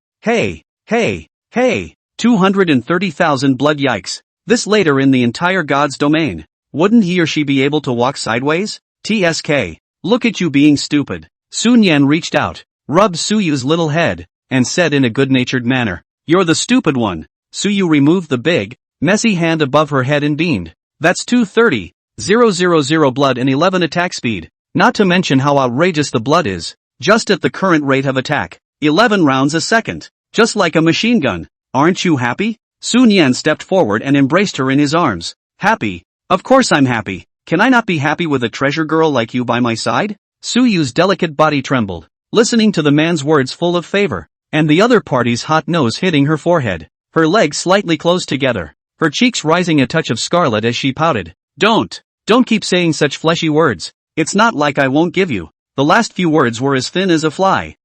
230,000 blood, yikes. This later in the entire god's domain. Wouldn't he or she be able to walk sideways? TSK. Look at you being stupid. Sun Yan reached out, rubbed Suyu's little head, and said in a good-natured manner, you're the stupid one. Suyu removed the big, messy hand above her head and beamed. That's 230,000 blood and 11 attack speed. Not to mention how outrageous the blood is. Just at the current rate of attack, 11 rounds a second. Just like a machine gun. Aren't you happy? Sun Yan stepped forward and embraced her in his arms. Happy? Of course I'm happy. Can I not be happy with a treasure girl like you by my side? Su Yu's delicate body trembled, listening to the man's words full of favor, and the other party's hot nose hitting her forehead. Her legs slightly closed together, her cheeks rising a touch of scarlet as she pouted. Don't keep saying such fleshy words. It's not like I won't give you. The last few words were as thin as a fly.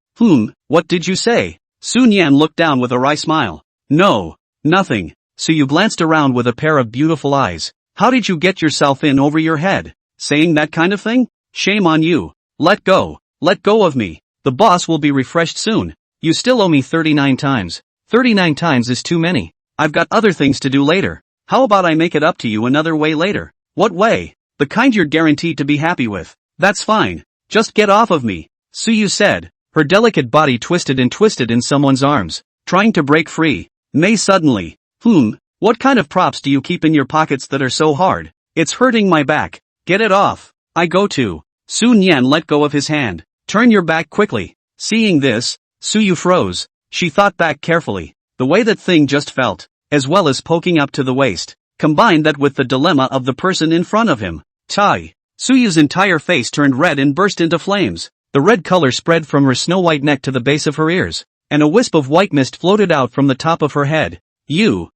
What did you say? Sun Yan looked down with a wry smile. No, nothing. Su Yu glanced around with a pair of beautiful eyes. How did you get yourself in over your head? Saying that kind of thing? Shame on you. Let go of me. The boss will be refreshed soon. You still owe me 39 times. 39 times is too many. I've got other things to do later. How about I make it up to you another way later? What way? The kind you're guaranteed to be happy with. That's fine. Just get off of me, Su Yu said, her delicate body twisted in someone's arms, trying to break free. May suddenly. What kind of props do you keep in your pockets that are so hard? It's hurting my back. Get it off. I go to. Sun Yan let go of his hand. Turn your back quickly. Seeing this, Su Yu froze. She thought back carefully. The way that thing just felt, as well as poking up to the waist, combined that with the dilemma of the person in front of him. Su Yu's entire face turned red and burst into flames. The red color spread from her snow-white neck to the base of her ears, and a wisp of white mist floated out from the top of her head. You.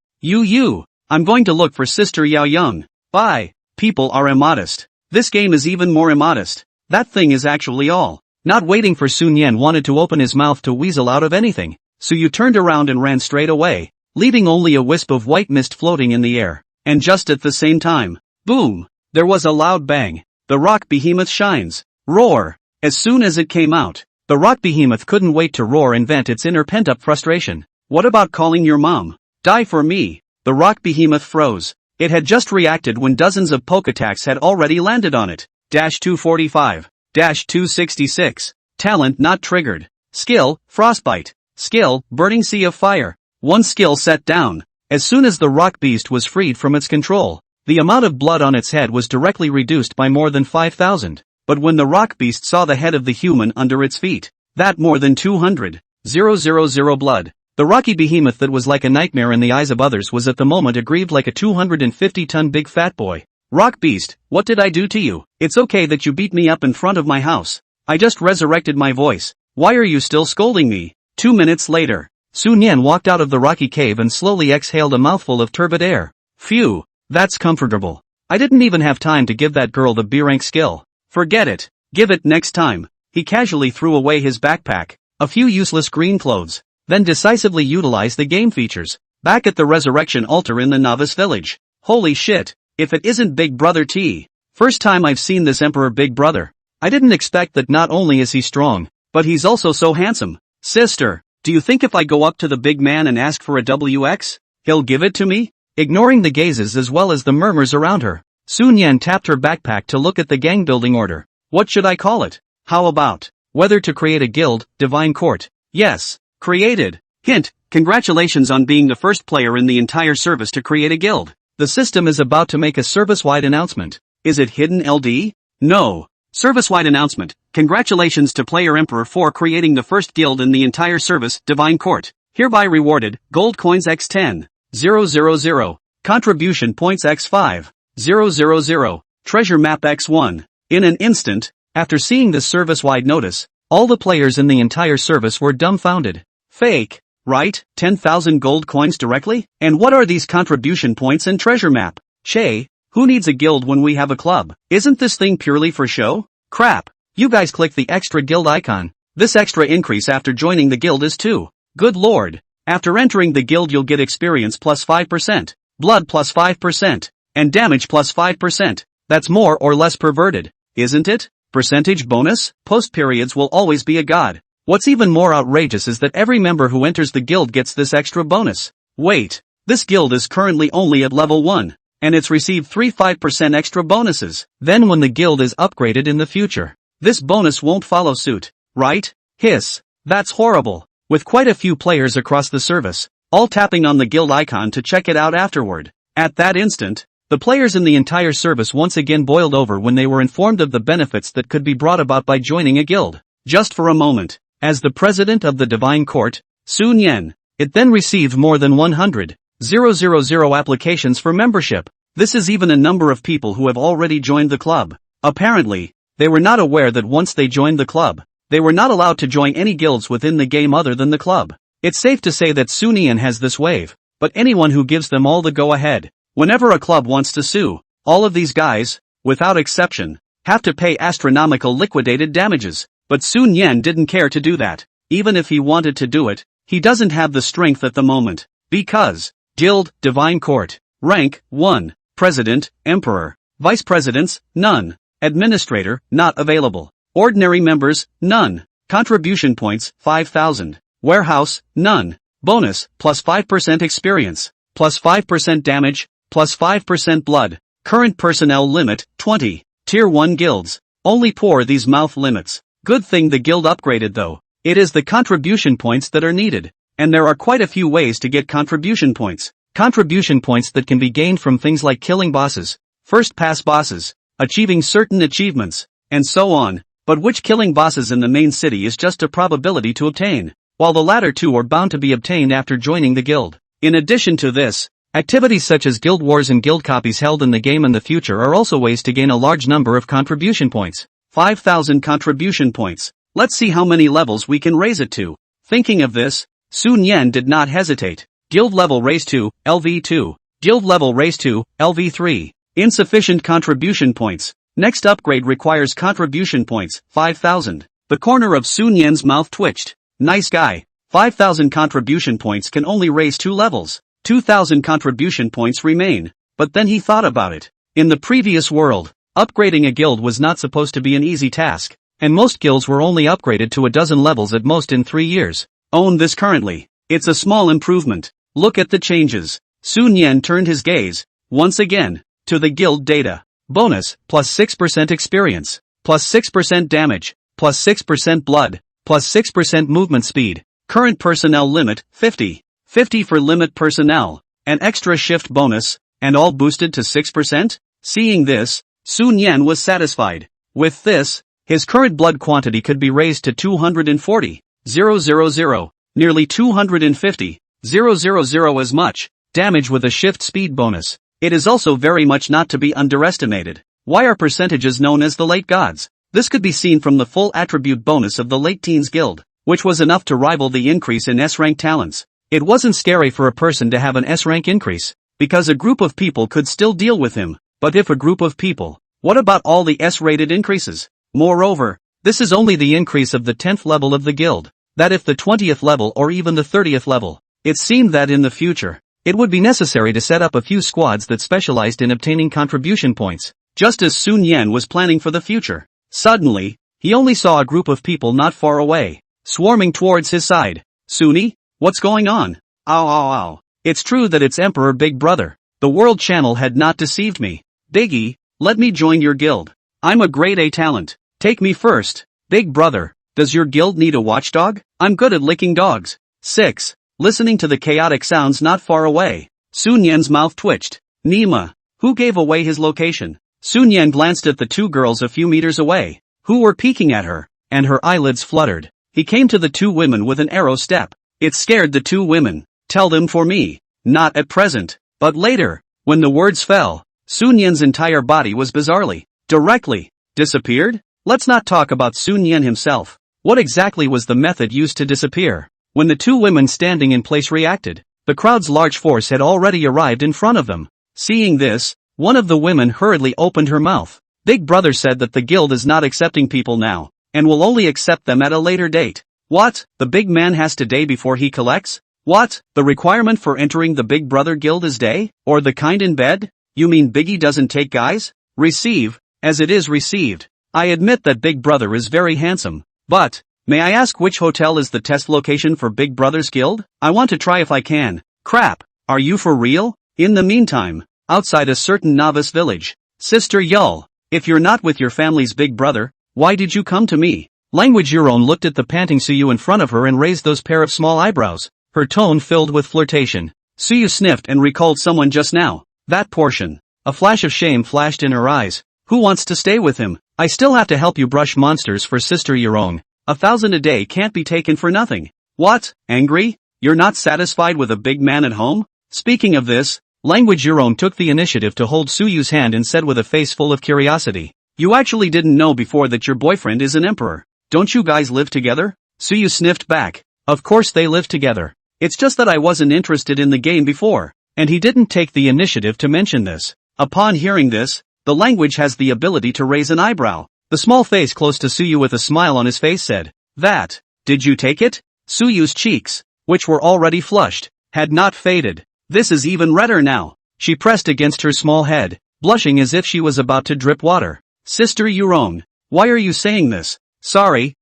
I'm going to look for Sister Yao Young. Bye. People are immodest. This game is even more immodest. That thing is actually all. Not waiting for Sun Yan wanted to open his mouth to weasel out of anything, Su Yu turned around and ran straight away, leaving only a wisp of white mist floating in the air. And just at the same time, boom! There was a loud bang. The rock behemoth shines. Roar! As soon as it came out, the rock behemoth couldn't wait to roar and vent its inner pent-up frustration. What about calling your mom? Die for me! The rock behemoth froze. It had just reacted when dozens of poke attacks had already landed on it. 245. 266. Talent not triggered. Skill, frostbite. Skill, burning sea of fire. One skill set down. As soon as the rock beast was freed from its control, the amount of blood on its head was directly reduced by more than 5,000. But when the rock beast saw the head of the human under its feet, that more than 200,000 blood. The rocky behemoth that was like a nightmare in the eyes of others was at the moment aggrieved like a 250-ton big fat boy. Rock beast, what did I do to you? It's okay that you beat me up in front of my house. I just resurrected my voice. Why are you still scolding me? 2 minutes later, Sun Yan walked out of the rocky cave and slowly exhaled a mouthful of turbid air. Phew, that's comfortable. I didn't even have time to give that girl the B-rank skill. Forget it. Give it next time. He casually threw away his backpack, a few useless green clothes, then decisively utilized the game features. Back at the resurrection altar in the novice village. Holy shit, if it isn't Big Brother T. First time I've seen this Emperor Big Brother. I didn't expect that not only is he strong, but he's also so handsome. Sister, do you think if I go up to the big man and ask for a WX, he'll give it to me? Ignoring the gazes as well as the murmurs around her, Sun Yan tapped her backpack to look at the gang building order. What should I call it? How about whether to create a guild, Divine Court? Yes, created. Hint, congratulations on being the first player in the entire service to create a guild. The system is about to make a service-wide announcement. Is it hidden LD? No. Service-wide announcement. Congratulations to Player Emperor for creating the first guild in the entire service, Divine Court. Hereby rewarded, gold coins x10. 000. Contribution points x5. 000. Treasure map x1. In an instant, after seeing this service-wide notice, all the players in the entire service were dumbfounded. Fake, right? 10,000 gold coins directly? And what are these contribution points and treasure map? Che, who needs a guild when we have a club? Isn't this thing purely for show? Crap. You guys click the extra guild icon. This extra increase after joining the guild is 2. Good lord. After entering the guild you'll get experience plus 5%, blood plus 5%, and damage plus 5%. That's more or less perverted, isn't it? Percentage bonus? Post periods will always be a god. What's even more outrageous is that every member who enters the guild gets this extra bonus. Wait, this guild is currently only at level 1, and it's received 5% extra bonuses. Then when the guild is upgraded in the future, this bonus won't follow suit, right? Hiss. That's horrible. With quite a few players across the service, all tapping on the guild icon to check it out afterward. At that instant, the players in the entire service once again boiled over when they were informed of the benefits that could be brought about by joining a guild. Just for a moment, as the president of the Divine Court, Sun Yan, it then received more than 100,000 applications for membership. This is even a number of people who have already joined the club. Apparently, They were not aware that once they joined the club, they were not allowed to join any guilds within the game other than the club. It's safe to say that Sunian has this wave, but anyone who gives them all the go-ahead. Whenever a club wants to sue, all of these guys, without exception, have to pay astronomical liquidated damages. But Sun Yan didn't care to do that. Even if he wanted to do it, he doesn't have the strength at the moment. Because Guild, Divine Court, Rank, 1, President, Emperor, Vice Presidents, none. Administrator, not available. Ordinary members, none. Contribution points, 5,000. Warehouse, none. Bonus, plus 5% experience, plus 5% damage, plus 5% blood. Current personnel limit, 20. Tier 1 guilds. Only pour these mouth limits. Good thing the guild upgraded though. It is the contribution points that are needed. And there are quite a few ways to get contribution points. Contribution points that can be gained from things like killing bosses, first pass bosses, achieving certain achievements, and so on. But which killing bosses in the main city is just a probability to obtain, while the latter two are bound to be obtained after joining the guild. In addition to this, activities such as guild wars and guild copies held in the game in the future are also ways to gain a large number of contribution points. 5,000 contribution points. Let's see how many levels we can raise it to. Thinking of this, Sun Yan did not hesitate. Guild level raised to LV2. Guild level raised to LV3. Insufficient contribution points. Next upgrade requires contribution points, 5,000. The corner of Sun Yan's mouth twitched. Nice guy. 5,000 contribution points can only raise 2 levels. 2,000 contribution points remain. But then he thought about it. In the previous world, upgrading a guild was not supposed to be an easy task, and most guilds were only upgraded to a dozen levels at most in 3 years. Own this currently. It's a small improvement. Look at the changes. Sun Yan turned his gaze, once again, to the guild data. Bonus, plus 6% experience, plus 6% damage, plus 6% blood, plus 6% movement speed. Current personnel limit, 50. 50 for limit personnel. An extra shift bonus, and all boosted to 6%? Seeing this, Sun Yan was satisfied. With this, his current blood quantity could be raised to 240. 000. Nearly 250. 000 as much. Damage with a shift speed bonus. It is also very much not to be underestimated. Why are percentages known as the late gods? This could be seen from the full attribute bonus of the late teens guild, which was enough to rival the increase in S-rank talents. It wasn't scary for a person to have an S-rank increase, because a group of people could still deal with him. But if a group of people, what about all the S-rated increases? Moreover, this is only the increase of the 10th level of the guild. That if the 20th level or even the 30th level, it seemed that in the future, it would be necessary to set up a few squads that specialized in obtaining contribution points, just as Sun Yan was planning for the future. Suddenly, he only saw a group of people not far away, swarming towards his side. Suni? What's going on? Ow ow ow. It's true that it's Emperor Big Brother. The World Channel had not deceived me. Biggie, let me join your guild. I'm a grade A talent. Take me first. Big Brother, does your guild need a watchdog? I'm good at licking dogs. 6. Listening to the chaotic sounds not far away, Sun Yan's mouth twitched. Nima. Who gave away his location? Sun Yan glanced at the two girls a few meters away, who were peeking at her, and her eyelids fluttered. He came to the two women with an arrow step. It scared the two women. Tell them for me. Not at present, but later. When the words fell, Sun Yan's entire body was bizarrely, directly, disappeared? Let's not talk about Sun Yan himself. What exactly was the method used to disappear? When the two women standing in place reacted, the crowd's large force had already arrived in front of them. Seeing this, one of the women hurriedly opened her mouth. Big Brother said that the guild is not accepting people now, and will only accept them at a later date. What? The big man has to day before he collects? What? The requirement for entering the Big Brother guild is day? Or the kind in bed? You mean Biggie doesn't take guys? Receive, as it is received. I admit that Big Brother is very handsome, but, may I ask which hotel is the test location for Big Brother's guild? I want to try if I can. Crap, are you for real? In the meantime, outside a certain novice village, Sister Yull, if you're not with your family's Big Brother, why did you come to me? Language Euron looked at the panting Suyu in front of her and raised those pair of small eyebrows, her tone filled with flirtation. Suyu sniffed and recalled someone just now. That portion. A flash of shame flashed in her eyes. Who wants to stay with him? I still have to help you brush monsters for Sister Euron. 1,000 a day can't be taken for nothing. What? Angry? You're not satisfied with a big man at home? Speaking of this, Language Euron took the initiative to hold Suyu's hand and said with a face full of curiosity. You actually didn't know before that your boyfriend is an emperor. Don't you guys live together? Suyu sniffed back. Of course they live together. It's just that I wasn't interested in the game before, and he didn't take the initiative to mention this. Upon hearing this, the language has the ability to raise an eyebrow. The small face close to Suyu with a smile on his face said, "That, did you take it?" Suyu's cheeks, which were already flushed, had not faded. "This is even redder now." She pressed against her small head, blushing as if she was about to drip water. "Sister Yurong, why are you saying this?" Sorry,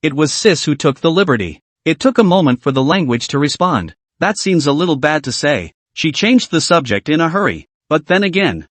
it was sis who took the liberty." It took a moment for the language to respond. "That seems a little bad to say." She changed the subject in a hurry. But then again,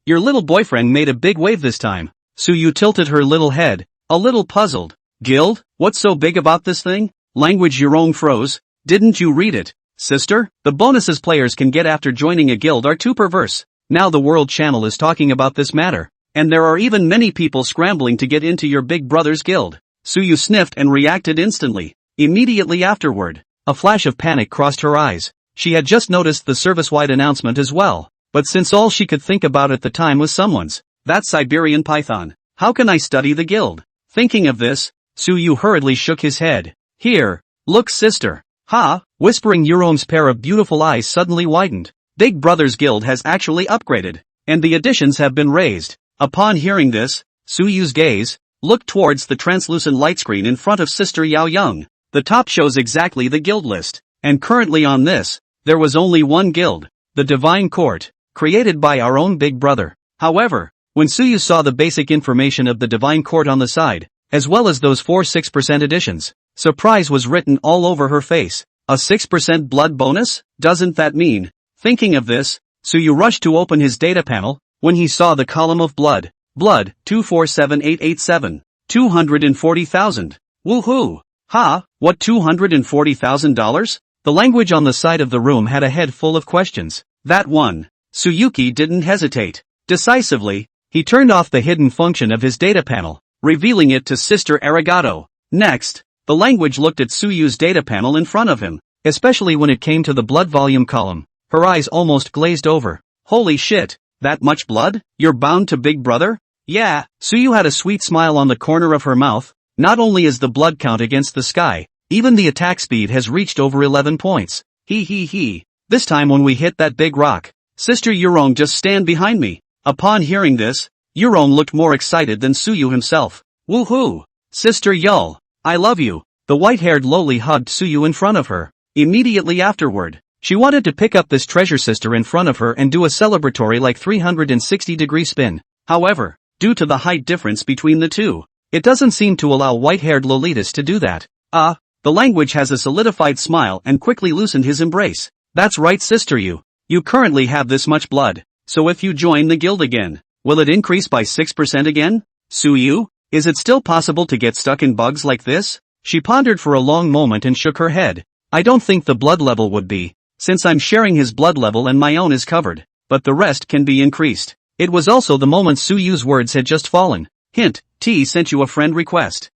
your little boyfriend made a big wave this time." Suyu tilted her little head, a little puzzled. "Guild? What's so big about this thing?" Language Yurong froze. "Didn't you read it, sister? The bonuses players can get after joining a guild are too perverse. Now the World Channel is talking about this matter, and there are even many people scrambling to get into your big brother's guild." Suyu sniffed and reacted instantly. Immediately afterward, a flash of panic crossed her eyes. She had just noticed the service-wide announcement as well, but since all she could think about at the time was someone's, that Siberian python, how can I study the guild? Thinking of this, Suyu hurriedly shook his head. "Here, look sister." "Ha!" Whispering Yurong's pair of beautiful eyes suddenly widened. Big Brother's guild has actually upgraded, and the additions have been raised. Upon hearing this, Suyu's gaze looked towards the translucent light screen in front of Sister Yao Young. The top shows exactly the guild list, and currently on this, there was only one guild, the Divine Court, created by our own Big Brother. However, when Suyu saw the basic information of the Divine Court on the side, as well as those 6% additions, surprise was written all over her face. A 6% blood bonus? Doesn't that mean? Thinking of this, Suyu rushed to open his data panel, when he saw the column of blood. Blood, 247,887. 240,000. Woohoo! Ha, what $240,000? The language on the side of the room had a head full of questions. That one. Suyuki didn't hesitate. Decisively, he turned off the hidden function of his data panel, revealing it to Sister Arigato. Next, the language looked at Suyu's data panel in front of him, especially when it came to the blood volume column. Her eyes almost glazed over. Holy shit, that much blood? You're bound to Big Brother? Yeah. Suyu had a sweet smile on the corner of her mouth. Not only is the blood count against the sky, even the attack speed has reached over 11 points. He. This time when we hit that big rock, Sister Yurong just stand behind me. Upon hearing this, Yurong looked more excited than Suyu himself. Woohoo! Sister Yul, I love you. The white-haired lowly hugged Suyu in front of her. Immediately afterward, she wanted to pick up this treasure sister in front of her and do a celebratory like 360-degree spin. However, due to the height difference between the two, it doesn't seem to allow white-haired Lolitas to do that. The language has a solidified smile and quickly loosened his embrace. That's right sister you currently have this much blood, so if you join the guild again, will it increase by 6% again? Suyu, is it still possible to get stuck in bugs like this? She pondered for a long moment and shook her head. I don't think the blood level would be, since I'm sharing his blood level and my own is covered, but the rest can be increased. It was also the moment Suyu's words had just fallen. Hint, T sent you a friend request.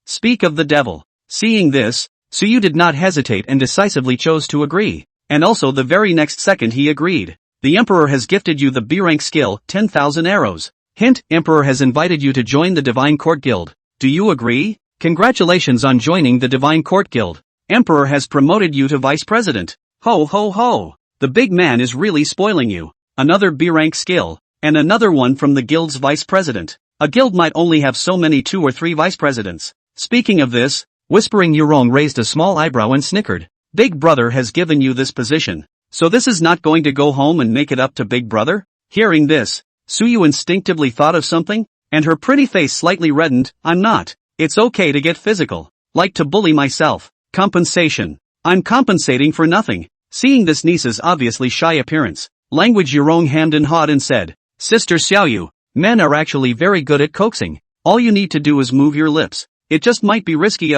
Speak of the devil. Seeing this, Suyu did not hesitate and decisively chose to agree. And also the very next second he agreed. The Emperor has gifted you the B-rank skill, 10,000 arrows. Hint, Emperor has invited you to join the Divine Court Guild. Do you agree? Congratulations on joining the Divine Court Guild. Emperor has promoted you to Vice President. Ho ho ho. The big man is really spoiling you. Another B-rank skill, and another one from the guild's Vice President. A guild might only have so many 2 or 3 Vice Presidents. Speaking of this, Whispering Yurong raised a small eyebrow and snickered. Big Brother has given you this position, so this is not going to go home and make it up to Big Brother? Hearing this, Suyu instinctively thought of something, and her pretty face slightly reddened. I'm not. It's okay to get physical. Like to bully myself. Compensation. I'm compensating for nothing. Seeing this niece's obviously shy appearance, language Yurong hemmed and hawed and said, Sister Xiaoyu, men are actually very good at coaxing. All you need to do is move your lips. It just might be risky.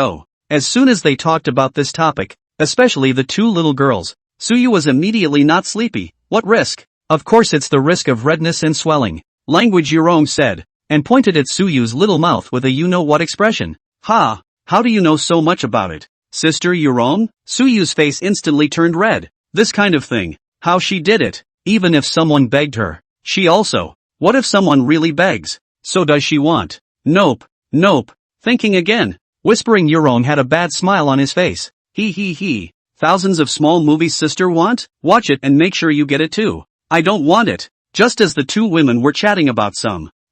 As soon as they talked about this topic, especially the two little girls, Suyu was immediately not sleepy. What risk? Of course it's the risk of redness and swelling, language Yurong said, and pointed at Suyu's little mouth with a you-know-what expression. Ha! How do you know so much about it? Sister Yurong? Suyu's face instantly turned red. This kind of thing, how she did it, even if someone begged her. She also What if someone really begs? So does she want? Nope. Nope. Thinking again. Whispering Yurong had a bad smile on his face. He. Thousands of small movies sister want? Watch it and make sure you get it too. I don't want it. Just as the two women were chatting about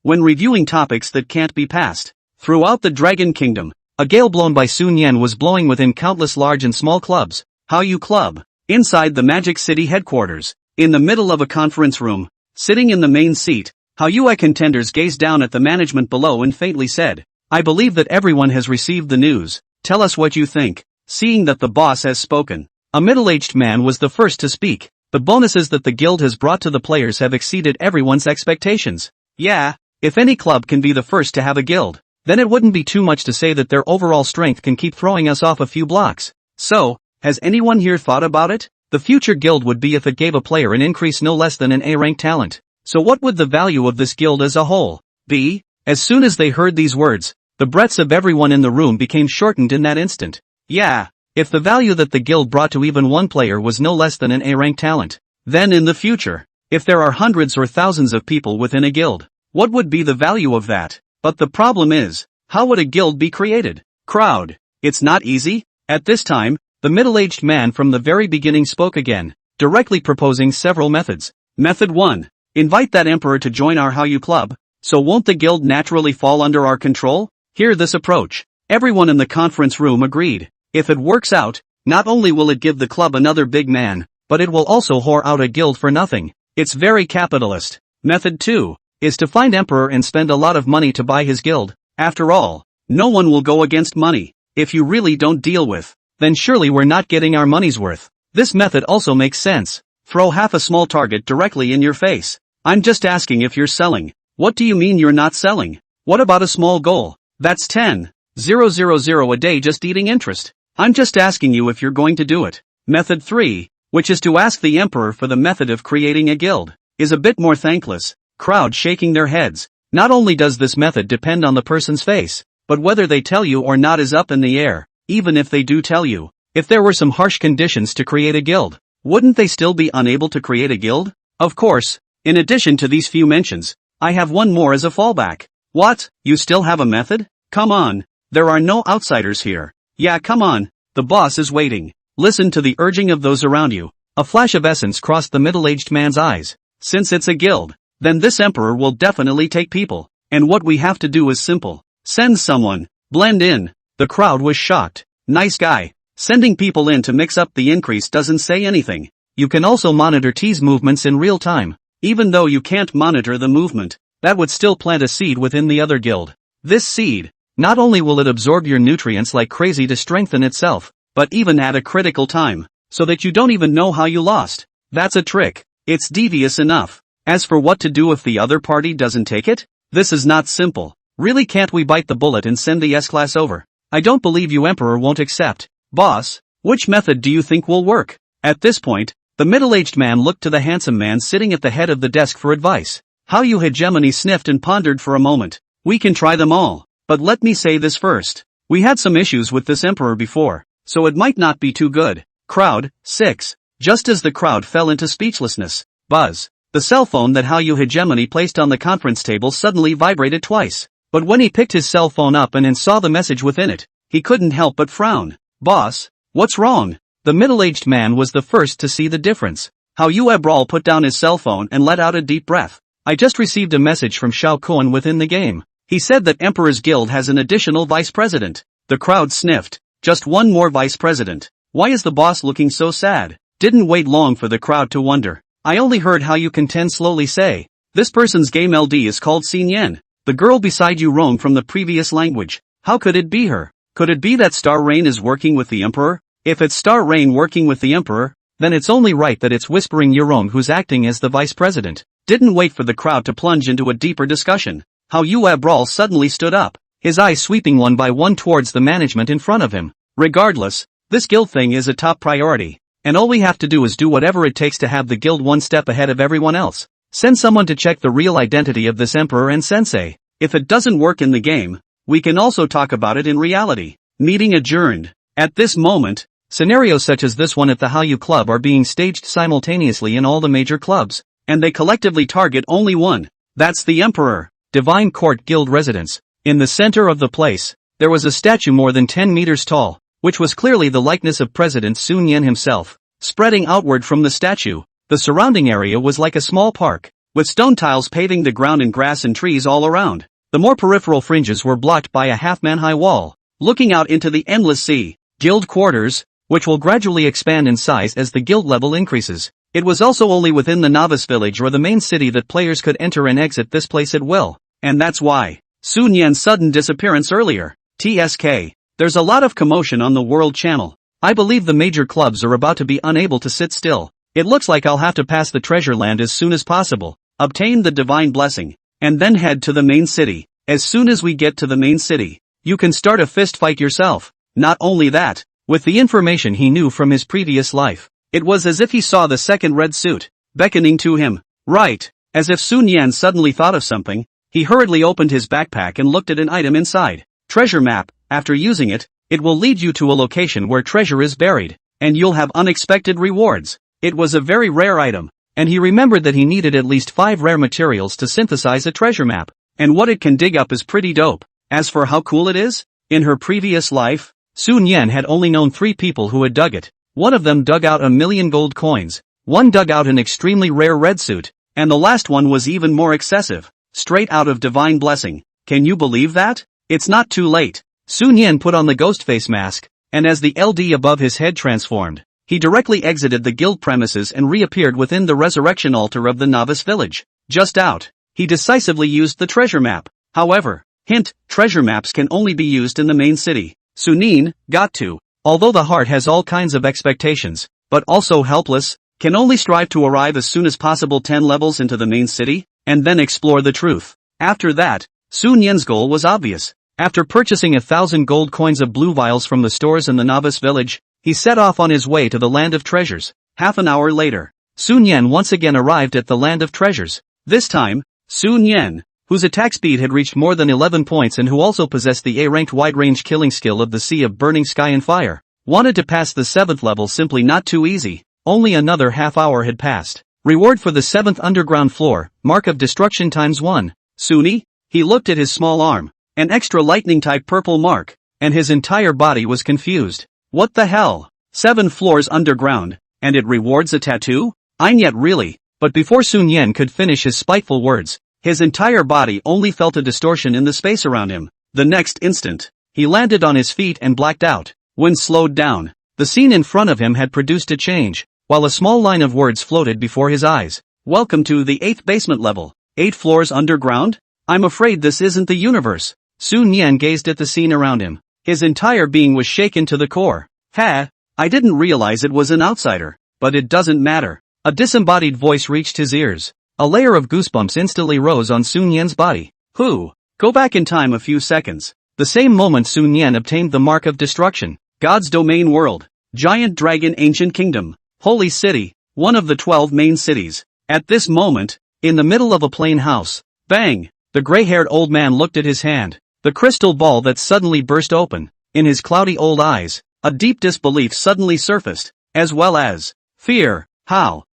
when reviewing topics that can't be passed. Throughout the Dragon Kingdom, a gale blown by Sun Yen was blowing within countless large and small clubs. Hallyu Club. Inside the Magic City headquarters, in the middle of a conference room, sitting in the main seat, Hallyu contenders gazed down at the management below and faintly said, I believe that everyone has received the news. Tell us what you think. Seeing that the boss has spoken, a middle-aged man was the first to speak. The bonuses that the guild has brought to the players have exceeded everyone's expectations. Yeah, if any club can be the first to have a guild, then it wouldn't be too much to say that their overall strength can keep throwing us off a few blocks. So, has anyone here thought about it? The future guild would be if it gave a player an increase no less than an A-rank talent. So what would the value of this guild as a whole be? As soon as they heard these words, the breaths of everyone in the room became shortened in that instant. Yeah, if the value that the guild brought to even one player was no less than an A-rank talent, then in the future, if there are hundreds or thousands of people within a guild, what would be the value of that? But the problem is, how would a guild be created? Crowd. It's not easy. At this time, the middle-aged man from the very beginning spoke again, directly proposing several methods. Method 1. Invite that emperor to join our Hallyu Club, so won't the guild naturally fall under our control? Hear this approach. Everyone in the conference room agreed. If it works out, not only will it give the club another big man, but it will also whore out a guild for nothing. It's very capitalist. Method 2 is to find emperor and spend a lot of money to buy his guild. After all, no one will go against money. If you really don't deal with, then surely we're not getting our money's worth. This method also makes sense. Throw half a small target directly in your face. I'm just asking if you're selling. What do you mean you're not selling? What about a small goal? That's 10,000 a day just eating interest. I'm just asking you if you're going to do it. Method 3, which is to ask the emperor for the method of creating a guild, is a bit more thankless. Crowd shaking their heads. Not only does this method depend on the person's face, but whether they tell you or not is up in the air. Even if they do tell you, if there were some harsh conditions to create a guild, wouldn't they still be unable to create a guild? Of course, in addition to these few mentions, I have one more as a fallback. What? You still have a method? Come on. There are no outsiders here. Yeah, come on. The boss is waiting. Listen to the urging of those around you. A flash of essence crossed the middle-aged man's eyes. Since it's a guild, then this emperor will definitely take people. And what we have to do is simple. Send someone. Blend in. The crowd was shocked. Nice guy. Sending people in to mix up the increase doesn't say anything. You can also monitor T's movements in real time. Even though you can't monitor the movement, that would still plant a seed within the other guild. This seed, not only will it absorb your nutrients like crazy to strengthen itself, but even at a critical time, so that you don't even know how you lost. That's a trick. It's devious enough. As for what to do if the other party doesn't take it, this is not simple. Really, can't we bite the bullet and send the S-class over? I don't believe you emperor won't accept. Boss, which method do you think will work? At this point, the middle-aged man looked to the handsome man sitting at the head of the desk for advice. Hallyu Hegemony sniffed and pondered for a moment. We can try them all, but let me say this first. We had some issues with this emperor before, so it might not be too good. Crowd, 6. Just as the crowd fell into speechlessness, buzz. The cell phone that Hallyu Hegemony placed on the conference table suddenly vibrated twice. But when he picked his cell phone up and saw the message within it, he couldn't help but frown. Boss, what's wrong? The middle-aged man was the first to see the difference. Hallyu Ebral put down his cell phone and let out a deep breath. I just received a message from Shao Kuan within the game. He said that Emperor's Guild has an additional vice president. The crowd sniffed. Just one more vice president. Why is the boss looking so sad? Didn't wait long for the crowd to wonder. I only heard Hallyu Contend slowly say, this person's game LD is called Xin Yen. The girl beside you roamed from the previous language. How could it be her? Could it be that Star Rain is working with the Emperor? If it's Star Rain working with the Emperor, then it's only right that it's Whispering Yurong who's acting as the vice president. Didn't wait for the crowd to plunge into a deeper discussion. Hallyu Ebral suddenly stood up, his eyes sweeping one by one towards the management in front of him. Regardless, this guild thing is a top priority, and all we have to do is do whatever it takes to have the guild one step ahead of everyone else. Send someone to check the real identity of this emperor and sensei. If it doesn't work in the game, we can also talk about it in reality. Meeting adjourned. At this moment, scenarios such as this one at the Hallyu Club are being staged simultaneously in all the major clubs, and they collectively target only one. That's the Emperor. Divine Court Guild residence. In the center of the place, there was a statue more than 10 meters tall, which was clearly the likeness of President Sun Yan himself. Spreading outward from the statue, the surrounding area was like a small park, with stone tiles paving the ground and grass and trees all around. The more peripheral fringes were blocked by a half-man-high wall, looking out into the endless sea. Guild quarters, which will gradually expand in size as the guild level increases. It was also only within the novice village or the main city that players could enter and exit this place at will, and that's why Sun Yan's sudden disappearance earlier. TSK. There's a lot of commotion on the World Channel. I believe the major clubs are about to be unable to sit still. It looks like I'll have to pass the treasure land as soon as possible, obtain the divine blessing, and then head to the main city. As soon as we get to the main city, you can start a fist fight yourself. Not only that, with the information he knew from his previous life, it was as if he saw the second red suit, beckoning to him. Right. As if Sun Yan suddenly thought of something, he hurriedly opened his backpack and looked at an item inside. Treasure map. After using it, it will lead you to a location where treasure is buried, and you'll have unexpected rewards. It was a very rare item, and he remembered that he needed at least 5 rare materials to synthesize a treasure map, and what it can dig up is pretty dope. As for how cool it is, in her previous life, Sun Yan had only known 3 people who had dug it. One of them dug out 1,000,000 gold coins, one dug out an extremely rare red suit, and the last one was even more excessive, straight out of divine blessing. Can you believe that? It's not too late. Sun Yan put on the ghost face mask, and as the LD above his head transformed, he directly exited the guild premises and reappeared within the resurrection altar of the novice village. Just out, he decisively used the treasure map. However, hint, treasure maps can only be used in the main city. Sunin, got to, although the heart has all kinds of expectations, but also helpless, can only strive to arrive as soon as possible 10 levels into the main city, and then explore the truth. After that, Sun Yan's goal was obvious. After purchasing 1,000 gold coins of blue vials from the stores in the novice village, he set off on his way to the land of treasures. Half an hour later, Sun Yan once again arrived at the land of treasures. This time, Sun Yan, whose attack speed had reached more than 11 points and who also possessed the A-ranked wide-range killing skill of the Sea of Burning Sky and Fire, wanted to pass the 7th level simply not too easy. Only another half hour had passed. Reward for the 7th underground floor, Mark of Destruction ×1. Sunny? He looked at his small arm, an extra lightning-type purple mark, and his entire body was confused. What the hell? 7 floors underground, and it rewards a tattoo? I'm yet really. But before Sun Yan could finish his spiteful words, his entire body only felt a distortion in the space around him. The next instant, he landed on his feet and blacked out. When slowed down, the scene in front of him had produced a change, while a small line of words floated before his eyes. Welcome to the 8th basement level. 8 floors underground? I'm afraid this isn't the universe. Sun Yan gazed at the scene around him. His entire being was shaken to the core. I didn't realize it was an outsider, but it doesn't matter. A disembodied voice reached his ears. A layer of goosebumps instantly rose on Sun Yan's body. Who? Go back in time a few seconds. The same moment Sun Yan obtained the Mark of Destruction. God's domain world. Giant dragon ancient kingdom. Holy city. One of the 12 main cities. At this moment, in the middle of a plain house. Bang! The gray-haired old man looked at his hand. The crystal ball that suddenly burst open. In his cloudy old eyes, a deep disbelief suddenly surfaced, as well as fear. How?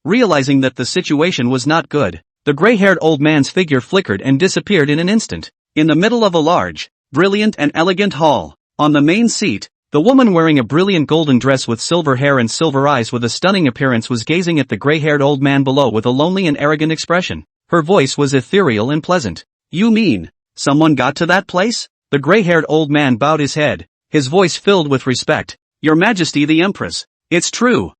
Realizing that the situation was not good, the gray-haired old man's figure flickered and disappeared in an instant. In the middle of a large, brilliant and elegant hall, on the main seat, the woman wearing a brilliant golden dress with silver hair and silver eyes with a stunning appearance was gazing at the gray-haired old man below with a lonely and arrogant expression. Her voice was ethereal and pleasant. You mean, someone got to that place? The gray-haired old man bowed his head, his voice filled with respect. Your Majesty the Empress. It's true.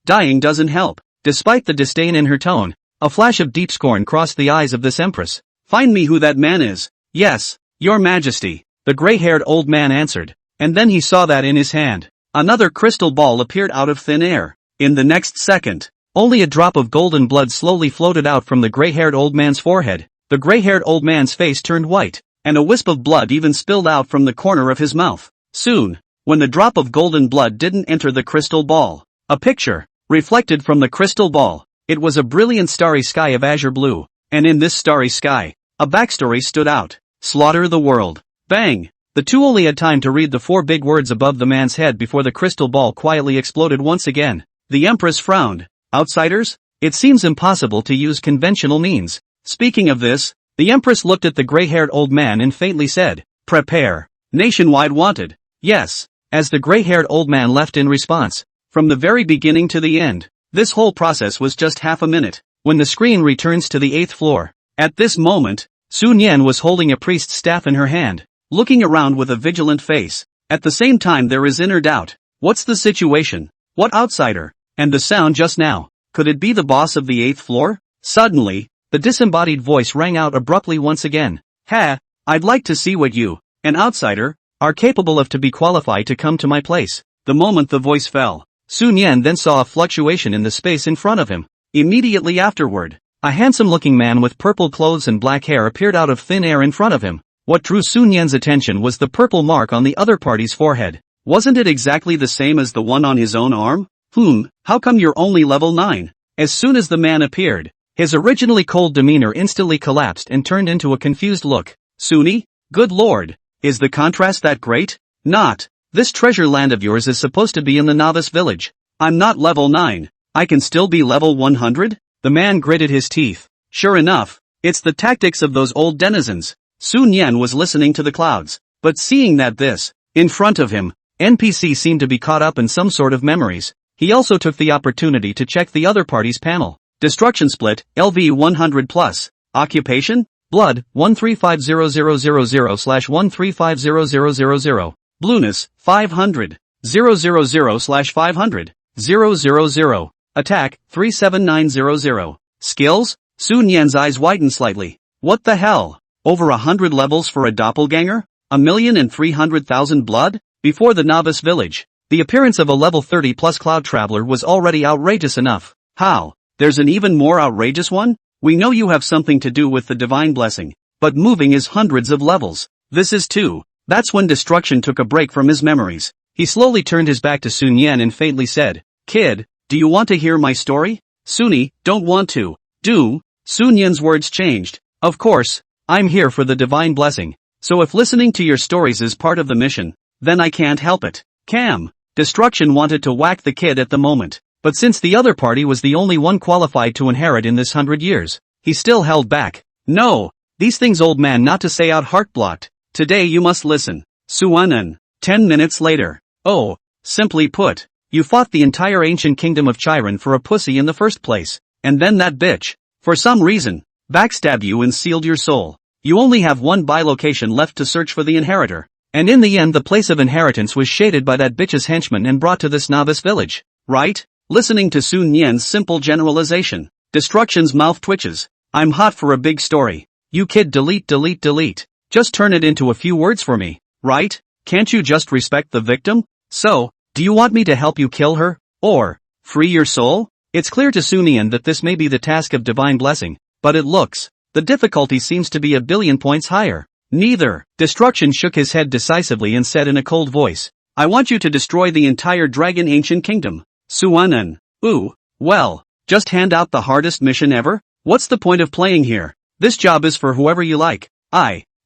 Dying doesn't help. Despite the disdain in her tone, a flash of deep scorn crossed the eyes of this empress. Find me who that man is. Yes, Your Majesty, the gray-haired old man answered, and then he saw that in his hand. Another crystal ball appeared out of thin air. In the next second, only a drop of golden blood slowly floated out from the gray-haired old man's forehead. The gray-haired old man's face turned white, and a wisp of blood even spilled out from the corner of his mouth. Soon, when the drop of golden blood didn't enter the crystal ball, a picture reflected from the crystal ball. It was a brilliant starry sky of azure blue, and in this starry sky, a backstory stood out. Slaughter the world. Bang! The two only had time to read the 4 big words above the man's head before the crystal ball quietly exploded once again. The Empress frowned. Outsiders? It seems impossible to use conventional means. Speaking of this, the Empress looked at the gray-haired old man and faintly said, "Prepare. Nationwide wanted." Yes, as the gray-haired old man left in response. From the very beginning to the end, this whole process was just half a minute. When the screen returns to the 8th floor, at this moment, Sun Yan was holding a priest's staff in her hand, looking around with a vigilant face. At the same time there is inner doubt. What's the situation? What outsider? And the sound just now, could it be the boss of the 8th floor? Suddenly, the disembodied voice rang out abruptly once again. "Ha, I'd like to see what you, an outsider, are capable of to be qualified to come to my place." The moment the voice fell, Sun Yan then saw a fluctuation in the space in front of him. Immediately afterward, a handsome-looking man with purple clothes and black hair appeared out of thin air in front of him. What drew Sun Yan's attention was the purple mark on the other party's forehead. Wasn't it exactly the same as the one on his own arm? How come you're only level 9? As soon as the man appeared, his originally cold demeanor instantly collapsed and turned into a confused look. "Sunny? Good lord, is the contrast that great?" "Not. This treasure land of yours is supposed to be in the novice village. I'm not level 9. I can still be level 100? The man gritted his teeth. Sure enough, it's the tactics of those old denizens. Sun Yan was listening to the clouds, but seeing that this, in front of him, NPC seemed to be caught up in some sort of memories, he also took the opportunity to check the other party's panel. Destruction split, LV 100+. Occupation? Blood, 1350000/1350000. Blueness, 500. 000/500. 000. Attack, 37900. Skills? Sun Yan's eyes widened slightly. What the hell? Over 100 levels for a doppelganger? 1,300,000 blood? Before the novice village, the appearance of a level 30+ cloud traveler was already outrageous enough. How? There's an even more outrageous one? We know you have something to do with the divine blessing, but moving is hundreds of levels. This is too. That's when Destruction took a break from his memories. He slowly turned his back to Sun Yan and faintly said, "Kid, do you want to hear my story?" "Sunny, don't want to." "Do?" Sun Yan's words changed. "Of course, I'm here for the divine blessing, so if listening to your stories is part of the mission, then I can't help it." Cam. Destruction wanted to whack the kid at the moment, but since the other party was the only one qualified to inherit in this 100 years, he still held back. "No, these things old man not to say out heart blocked. Today you must listen." Suanan. 10 minutes later. "Oh, simply put, you fought the entire ancient kingdom of Chiron for a pussy in the first place, and then that bitch, for some reason, backstabbed you and sealed your soul. You only have one bilocation left to search for the inheritor. And in the end the place of inheritance was shaded by that bitch's henchman and brought to this novice village, right?" Listening to Sun Yan's simple generalization, Destruction's mouth twitches. "I'm hot for a big story. You kid delete. Just turn it into a few words for me, right? Can't you just respect the victim? So, do you want me to help you kill her? Or, free your soul?" It's clear to Sun Yan that this may be the task of divine blessing, but it looks, the difficulty seems to be a billion points higher. Neither. Destruction shook his head decisively and said in a cold voice, "I want you to destroy the entire dragon ancient kingdom." Suanan. "Ooh, well, just hand out the hardest mission ever? What's the point of playing here? This job is for whoever you like.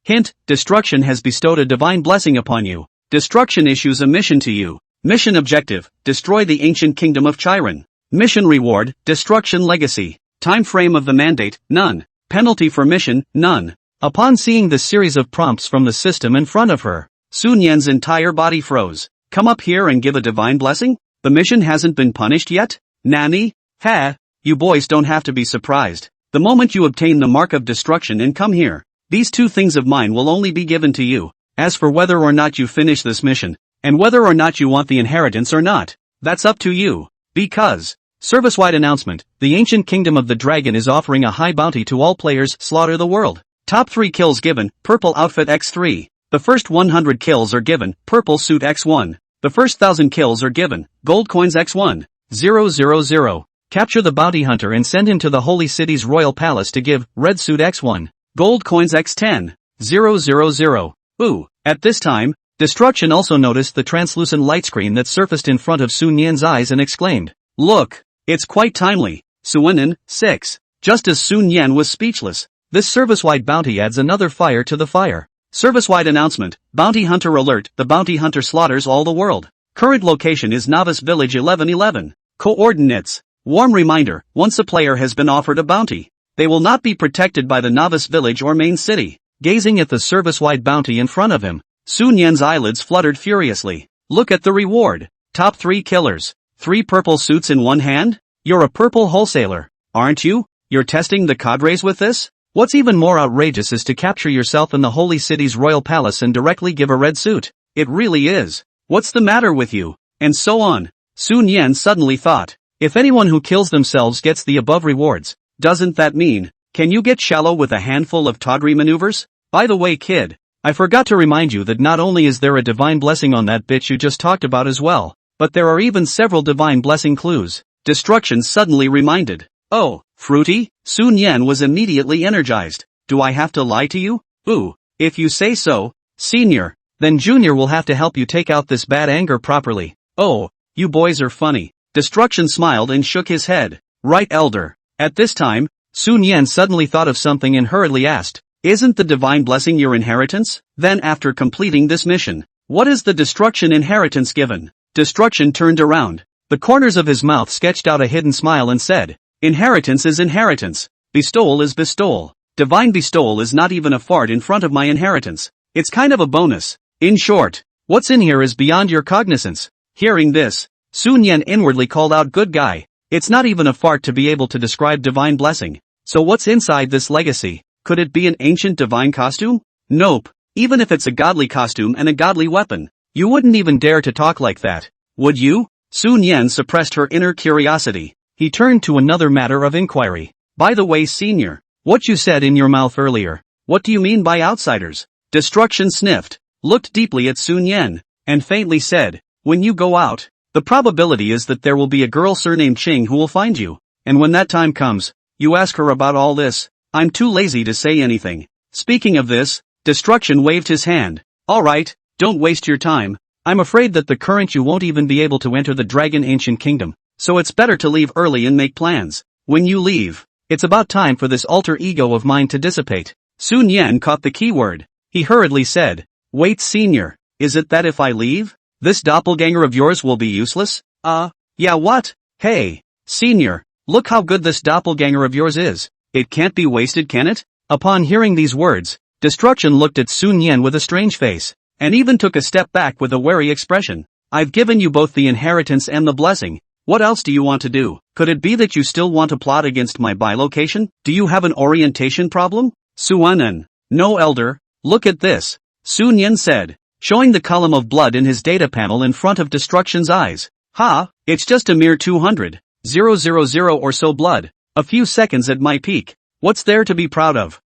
Hint, Destruction has bestowed a divine blessing upon you. Destruction issues a mission to you. Mission objective, destroy the ancient kingdom of Chiron. Mission reward, Destruction legacy. Time frame of the mandate, none. Penalty for mission, none." Upon seeing the series of prompts from the system in front of her, Sun Yan's entire body froze. "Come up here and give a divine blessing? The mission hasn't been punished yet? Nanny? Ha! You boys don't have to be surprised. The moment you obtain the mark of destruction and come here, these two things of mine will only be given to you. As for whether or not you finish this mission, and whether or not you want the inheritance or not, that's up to you. Because, service-wide announcement, the ancient kingdom of the dragon is offering a high bounty to all players. Slaughter the world. Top 3 kills given, purple outfit x3. The first 100 kills are given, purple suit x1. The first 1000 kills are given, gold coins x1. 000. Capture the bounty hunter and send him to the holy city's royal palace to give, red suit x1. Gold coins x10. 000. Ooh. At this time, Destruction also noticed the translucent light screen that surfaced in front of Sun Yan's eyes and exclaimed, "Look, it's quite timely." Suanan. 6. Just as Sun Yan was speechless, this service-wide bounty adds another fire to the fire. Service-wide announcement, bounty hunter alert, the bounty hunter slaughters all the world. Current location is Novice Village 1111. Coordinates. Warm reminder, once a player has been offered a bounty, They will not be protected by the novice village or main city. Gazing at the service-wide bounty in front of him, Sun Yan's eyelids fluttered furiously. Look at the reward. Top 3 killers. 3 purple suits in one hand? You're a purple wholesaler, aren't you? You're testing the cadres with this? What's even more outrageous is to capture yourself in the holy city's royal palace and directly give a red suit. It really is. What's the matter with you? And so on. Sun Yan suddenly thought, if anyone who kills themselves gets the above rewards, doesn't that mean, can you get shallow with a handful of tawdry maneuvers? By the way, kid, I forgot to remind you that not only is there a divine blessing on that bitch you just talked about as well, but there are even several divine blessing clues. Destruction suddenly reminded. Oh, fruity? Sun Yan was immediately energized. Do I have to lie to you? Ooh, if you say so, senior, then junior will have to help you take out this bad anger properly. Oh, you boys are funny. Destruction smiled and shook his head. Right, elder. At this time, Sun Yan suddenly thought of something and hurriedly asked, isn't the divine blessing your inheritance? Then after completing this mission, what is the destruction inheritance given? Destruction turned around. The corners of his mouth sketched out a hidden smile and said, inheritance is inheritance. Bestowal is bestowal. Divine bestowal is not even a fart in front of my inheritance. It's kind of a bonus. In short, what's in here is beyond your cognizance. Hearing this, Sun Yan inwardly called out, good guy. It's not even a fart to be able to describe divine blessing. So what's inside this legacy? Could it be an ancient divine costume? Nope. Even if it's a godly costume and a godly weapon, you wouldn't even dare to talk like that, would you? Sun Yan suppressed her inner curiosity. He turned to another matter of inquiry. By the way, senior, what you said in your mouth earlier, what do you mean by outsiders? Destruction sniffed, looked deeply at Sun Yan, and faintly said, when you go out, the probability is that there will be a girl surnamed Ching who will find you, and when that time comes, you ask her about all this. I'm too lazy to say anything. Speaking of this, Destruction waved his hand. Alright, don't waste your time. I'm afraid that the current you won't even be able to enter the Dragon Ancient Kingdom, so it's better to leave early and make plans. When you leave, it's about time for this alter ego of mine to dissipate. Sun Yan caught the keyword. He hurriedly said, wait senior, is it that if I leave, this doppelganger of yours will be useless? Yeah what? Hey, senior, look how good this doppelganger of yours is. It can't be wasted, can it? Upon hearing these words, Destruction looked at Sun Yan with a strange face, and even took a step back with a wary expression. I've given you both the inheritance and the blessing. What else do you want to do? Could it be that you still want to plot against my bilocation? Do you have an orientation problem? Suanan. No elder, look at this. Sun Yan said, showing the column of blood in his data panel in front of Destruction's eyes. Ha, it's just a mere 200,000 or so blood. A few seconds at my peak. What's there to be proud of?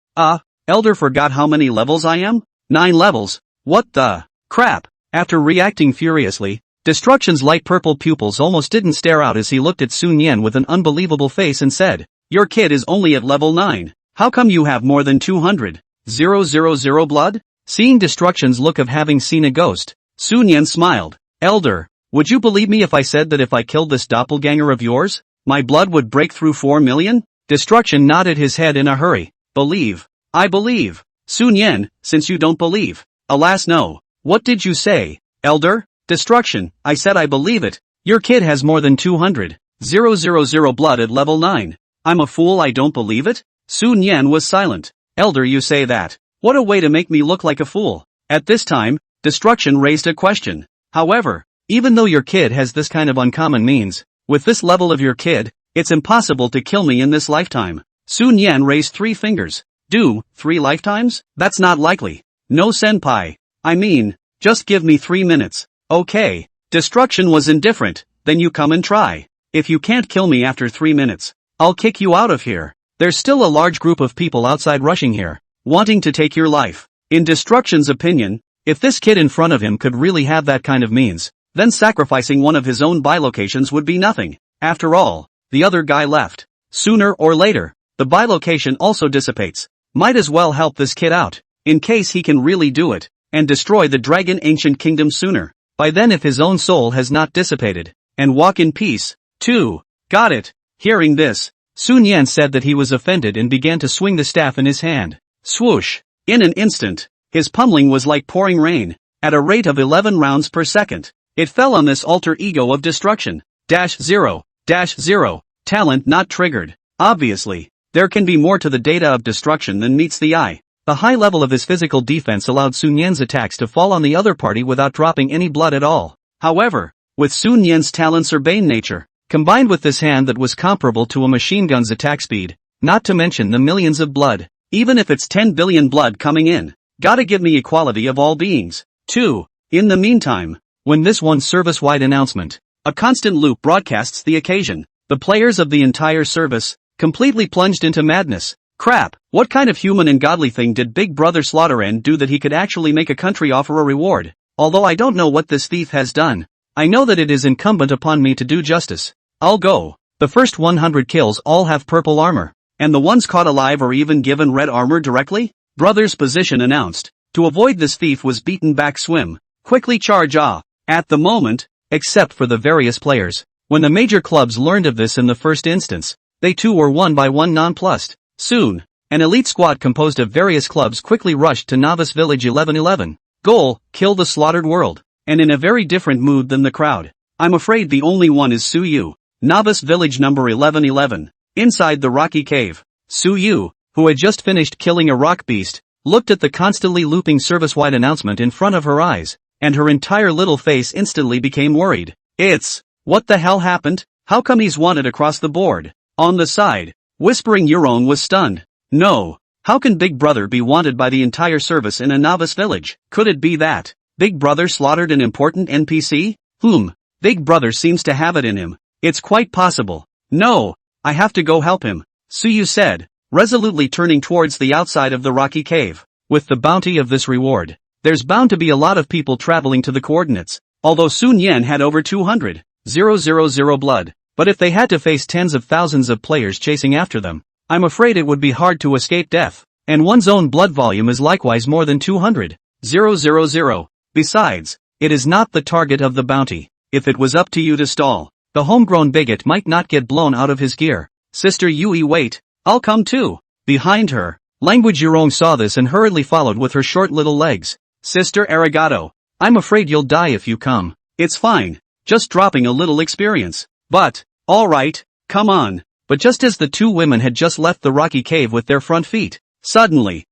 Elder forgot how many levels I am? 9 levels. What the crap? After reacting furiously, Destruction's light purple pupils almost didn't stare out as he looked at Sun Yan with an unbelievable face and said, your kid is only at level 9. How come you have more than 200,000 blood? Seeing Destruction's look of having seen a ghost, Sun Yan smiled. Elder, would you believe me if I said that if I killed this doppelganger of yours, my blood would break through 4 million? Destruction nodded his head in a hurry. Believe. I believe. Sun Yan, since you don't believe. Alas no. What did you say, elder? Destruction, I said I believe it. Your kid has more than 200,000 blood at level 9. I'm a fool I don't believe it? Sun Yan was silent. Elder, you say that. What a way to make me look like a fool. At this time, Destruction raised a question. However, even though your kid has this kind of uncommon means, with this level of your kid, it's impossible to kill me in this lifetime. Sun Yan raised 3 fingers. 3 lifetimes? That's not likely. No senpai. I mean, just give me 3 minutes. Okay. Destruction was indifferent, then you come and try. If you can't kill me after 3 minutes, I'll kick you out of here. There's still a large group of people outside rushing here, wanting to take your life. In Destruction's opinion, if this kid in front of him could really have that kind of means, then sacrificing one of his own bilocations would be nothing. After all, the other guy left. Sooner or later, the bilocation also dissipates. Might as well help this kid out, in case he can really do it, and destroy the Dragon Ancient Kingdom sooner. By then if his own soul has not dissipated, and walk in peace, too. Got it. Hearing this, Sun Yan said that he was offended and began to swing the staff in his hand. Swoosh. In an instant, his pummeling was like pouring rain, at a rate of 11 rounds per second. It fell on this alter ego of Destruction. -0. Talent not triggered. Obviously, There can be more to the data of destruction than meets the eye. The high level of his physical defense allowed Sun Yan's attacks to fall on the other party without dropping any blood at all. However, with Sun Yan's talent's urbane nature, combined with this hand that was comparable to a machine gun's attack speed, not to mention the millions of blood, even if it's 10 billion blood coming in, gotta give me equality of all beings. 2. In the meantime, when this one service-wide announcement, a constant loop broadcasts the occasion, the players of the entire service, completely plunged into madness. Crap, what kind of human and godly thing did Big Brother Slaughterend do that he could actually make a country offer a reward? Although I don't know what this thief has done, I know that it is incumbent upon me to do justice. I'll go. The first 100 kills all have purple armor, and the ones caught alive are even given red armor directly? Brother's position announced. To avoid this thief was beaten back swim. Quickly charge at the moment, except for the various players. When the major clubs learned of this in the first instance, they too were one by one nonplussed. Soon, an elite squad composed of various clubs quickly rushed to Novice Village 1111. Goal, kill the slaughtered world. And in a very different mood than the crowd. I'm afraid the only one is Su Yu. Novice Village number 1111. Inside the rocky cave, Su Yu, who had just finished killing a rock beast, looked at the constantly looping service-wide announcement in front of her eyes, and her entire little face instantly became worried. What the hell happened? How come he's wanted across the board? On the side, Whispering Yurong was stunned. No. How can Big Brother be wanted by the entire service in a novice village? Could it be that Big Brother slaughtered an important NPC? Big Brother seems to have it in him. It's quite possible. No. I have to go help him, Suyu said, resolutely turning towards the outside of the rocky cave. With the bounty of this reward, there's bound to be a lot of people traveling to the coordinates. Although Sun Yan had over 200,000 blood. But if they had to face tens of thousands of players chasing after them, I'm afraid it would be hard to escape death. And one's own blood volume is likewise more than 200,000. Besides, it is not the target of the bounty. If it was up to you to stall, the homegrown bigot might not get blown out of his gear. Sister Yui, wait, I'll come too. Behind her, Language Yurong saw this and hurriedly followed with her short little legs. Sister Arigato, I'm afraid you'll die if you come. It's fine, just dropping a little experience. But, alright, come on. But just as the two women had just left the rocky cave with their front feet, suddenly,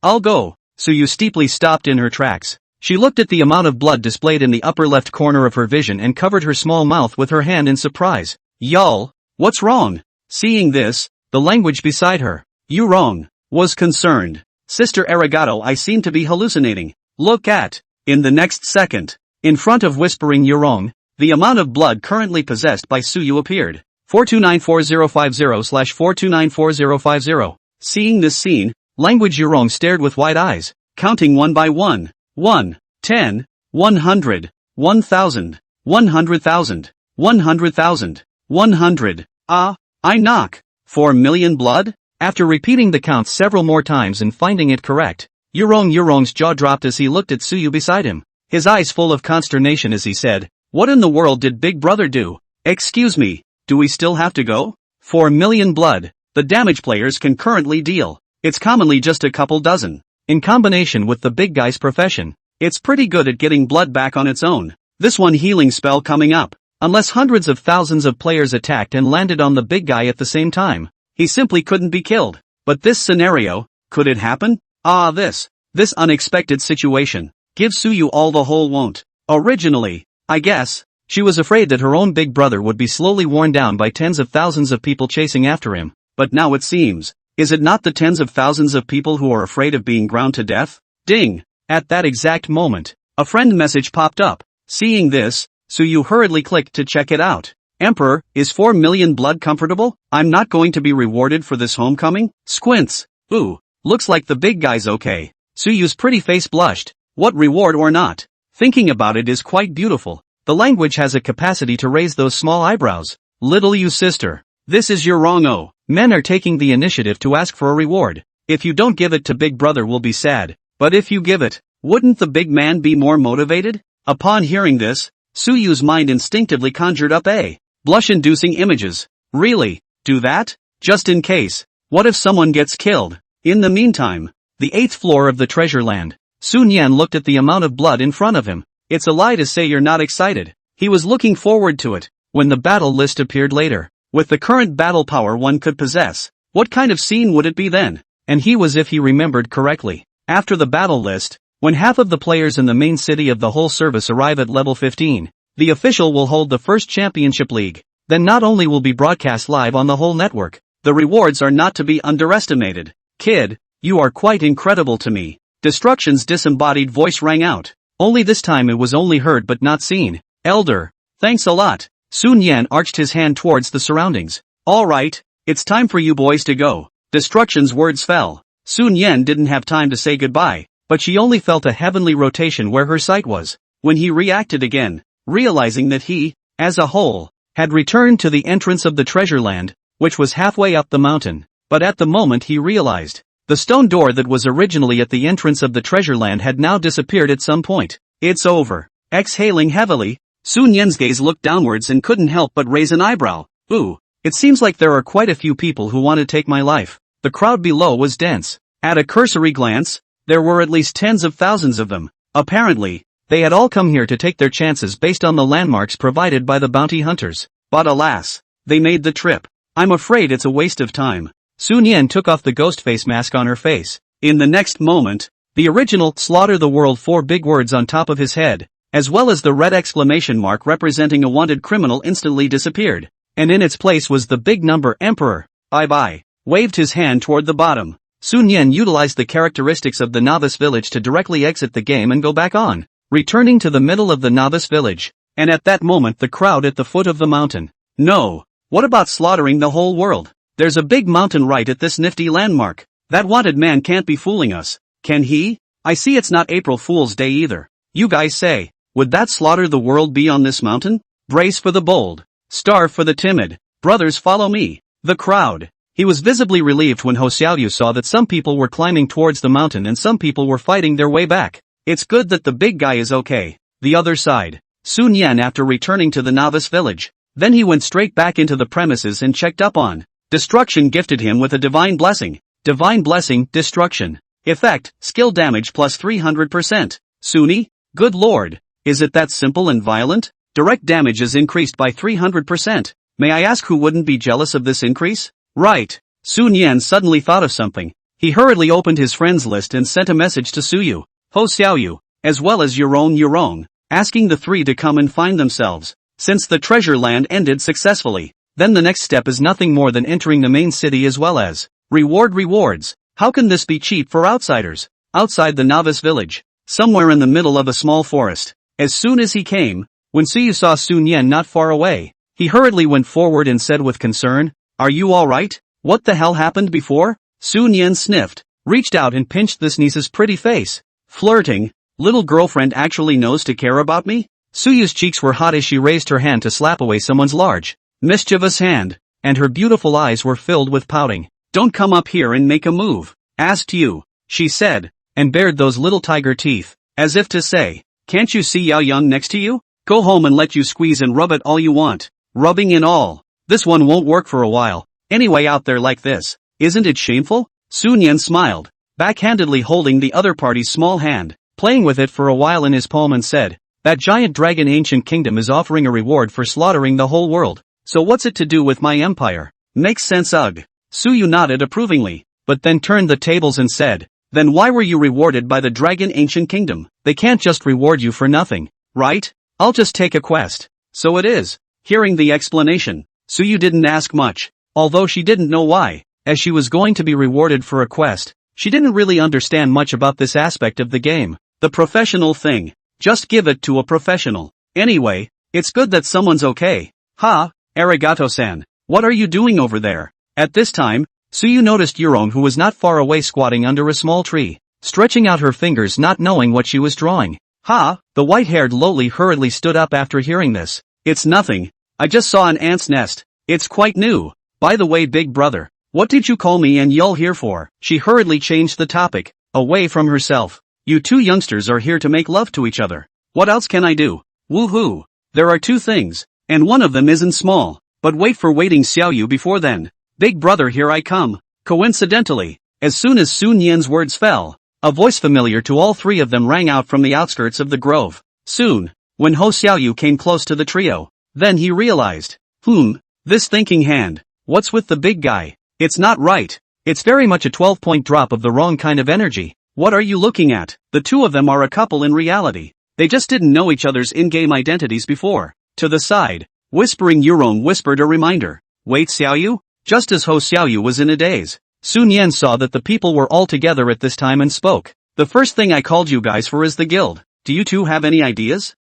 I'll go. Suyu steeply stopped in her tracks. She looked at the amount of blood displayed in the upper left corner of her vision and covered her small mouth with her hand in surprise. Y'all, what's wrong? Seeing this, the language beside her, Yurong, was concerned. Sister Arigato, I seem to be hallucinating. Look at, in the next second, in front of Whispering Yurong, the amount of blood currently possessed by Suyu appeared. 4294050/4294050. Seeing this scene, Language Yurong stared with wide eyes, counting one by one. 1, 10, 100, 1,000, 100,000, 100,000, 100. I knock. 4 million blood? After repeating the count several more times and finding it correct, Yurong's jaw dropped as he looked at Suyu beside him, his eyes full of consternation as he said, "What in the world did Big Brother do? Excuse me, do we still have to go? 4 million blood, the damage players can currently deal. It's commonly just a couple dozen. In combination with the big guy's profession, it's pretty good at getting blood back on its own. This one healing spell coming up, unless hundreds of thousands of players attacked and landed on the big guy at the same time, he simply couldn't be killed. But this scenario, could it happen? This unexpected situation, gives Suyu all the whole won't. Originally, I guess, she was afraid that her own Big Brother would be slowly worn down by tens of thousands of people chasing after him, but now it seems, is it not the tens of thousands of people who are afraid of being ground to death? Ding! At that exact moment, a friend message popped up. Seeing this, Suyu hurriedly clicked to check it out. Emperor, is 4 million blood comfortable? I'm not going to be rewarded for this homecoming? Squints. Ooh, looks like the big guy's okay. Suyu's pretty face blushed. What reward or not? Thinking about it is quite beautiful. The language has a capacity to raise those small eyebrows. Little you sister. This is your wrong. Men are taking the initiative to ask for a reward. If you don't give it to Big Brother will be sad. But if you give it, wouldn't the big man be more motivated? Upon hearing this, Suyu's mind instinctively conjured up blush-inducing images. Really? Do that? Just in case. What if someone gets killed? In the meantime, the 8th floor of the treasure land. Sun Yan looked at the amount of blood in front of him. It's a lie to say you're not excited. He was looking forward to it. When the battle list appeared later, with the current battle power one could possess, What kind of scene would it be then? And he was, if he remembered correctly, after the battle list, when half of the players in the main city of the whole service arrive at level 15, the official will hold the first championship league. Then not only will be broadcast live on the whole network, the rewards are not to be underestimated. Kid, you are quite incredible to me. Destruction's disembodied voice rang out. Only this time it was only heard but not seen. Elder, thanks a lot. Sun Yan arched his hand towards the surroundings. Alright, it's time for you boys to go. Destruction's words fell. Sun Yan didn't have time to say goodbye, but she only felt a heavenly rotation where her sight was. When he reacted again, realizing that he, as a whole, had returned to the entrance of the treasure land, which was halfway up the mountain. But at the moment he realized, the stone door that was originally at the entrance of the treasure land had now disappeared at some point. It's over. Exhaling heavily, Sun Yan's gaze looked downwards and couldn't help but raise an eyebrow. Ooh, it seems like there are quite a few people who want to take my life. The crowd below was dense. At a cursory glance, there were at least tens of thousands of them. Apparently, they had all come here to take their chances based on the landmarks provided by the bounty hunters. But alas, they made the trip. I'm afraid it's a waste of time. Sun Yan took off the ghost face mask on her face. In the next moment, the original "Slaughter the World" 4 big words on top of his head, as well as the red exclamation mark representing a wanted criminal, instantly disappeared. And in its place was the big number Emperor. Bye-bye. Waved his hand toward the bottom. Sun Yan utilized the characteristics of the novice village to directly exit the game and go back on, returning to the middle of the novice village. And at that moment the crowd at the foot of the mountain. No. What about slaughtering the whole world? There's a big mountain right at this nifty landmark. That wanted man can't be fooling us. Can he? I see it's not April Fool's Day either. You guys say, would that slaughter the world be on this mountain? Brace for the bold. Starve for the timid. Brothers, follow me. The crowd. He was visibly relieved when Ho Xiaoyu saw that some people were climbing towards the mountain and some people were fighting their way back. It's good that the big guy is okay. The other side. Sun Yan after returning to the novice village. Then he went straight back into the premises and checked up on. Destruction gifted him with a divine blessing. Divine blessing, destruction. Effect, skill damage plus 300%. Suni? Good lord. Is it that simple and violent? Direct damage is increased by 300%. May I ask who wouldn't be jealous of this increase? Right. Sun Yan suddenly thought of something. He hurriedly opened his friends list and sent a message to Suyu, Ho Xiaoyu, as well as Yurong, asking the three to come and find themselves. Since the treasure land ended successfully, then the next step is nothing more than entering the main city as well as rewards. How can this be cheap for outsiders? Outside the novice village, somewhere in the middle of a small forest. As soon as he came, when Suyu saw Sun Yan not far away, he hurriedly went forward and said with concern, "Are you alright? What the hell happened before?" Sun Yan sniffed, reached out and pinched this niece's pretty face. Flirting, little girlfriend actually knows to care about me? Suyu's cheeks were hot as she raised her hand to slap away someone's large, mischievous hand, and her beautiful eyes were filled with pouting. "Don't come up here and make a move. Asked you," she said, and bared those little tiger teeth, as if to say, "Can't you see Yao Yang next to you? Go home and let you squeeze and rub it all you want. Rubbing in all. This one won't work for a while. Anyway, out there like this. Isn't it shameful?" Sun Yan smiled, backhandedly holding the other party's small hand, playing with it for a while in his palm and said, "That giant dragon ancient kingdom is offering a reward for slaughtering the whole world. So what's it to do with my empire? Makes sense, ugh." Suyu nodded approvingly, but then turned the tables and said, "Then why were you rewarded by the dragon ancient kingdom? They can't just reward you for nothing, right? I'll just take a quest." "So it is." Hearing the explanation, Suyu didn't ask much, although she didn't know why, as she was going to be rewarded for a quest. She didn't really understand much about this aspect of the game. The professional thing. Just give it to a professional. Anyway, it's good that someone's okay. "Ha, Arigato-san. What are you doing over there?" At this time, Suyu noticed Yurong, who was not far away squatting under a small tree, stretching out her fingers not knowing what she was drawing. "Ha," the white-haired lowly hurriedly stood up after hearing this. "It's nothing. I just saw an ant's nest. It's quite new. By the way, big brother, what did you call me and y'all here for?" She hurriedly changed the topic, away from herself. "You two youngsters are here to make love to each other. What else can I do? Woohoo. There are two things, and one of them isn't small. But wait for waiting Xiaoyu before then. Big brother, here I come." Coincidentally, as soon as Sun Yan's words fell, a voice familiar to all three of them rang out from the outskirts of the grove. Soon, when Ho Xiaoyu came close to the trio, then he realized, this thinking hand, what's with the big guy? It's not right. It's very much a 12-point drop of the wrong kind of energy. What are you looking at? The two of them are a couple in reality. They just didn't know each other's in-game identities before. To the side, Whispering Yurong whispered a reminder. Wait, Xiaoyu? Just as Ho Xiaoyu was in a daze, Sun Yan saw that the people were all together at this time and spoke. The first thing I called you guys for is the guild. Do you two have any ideas?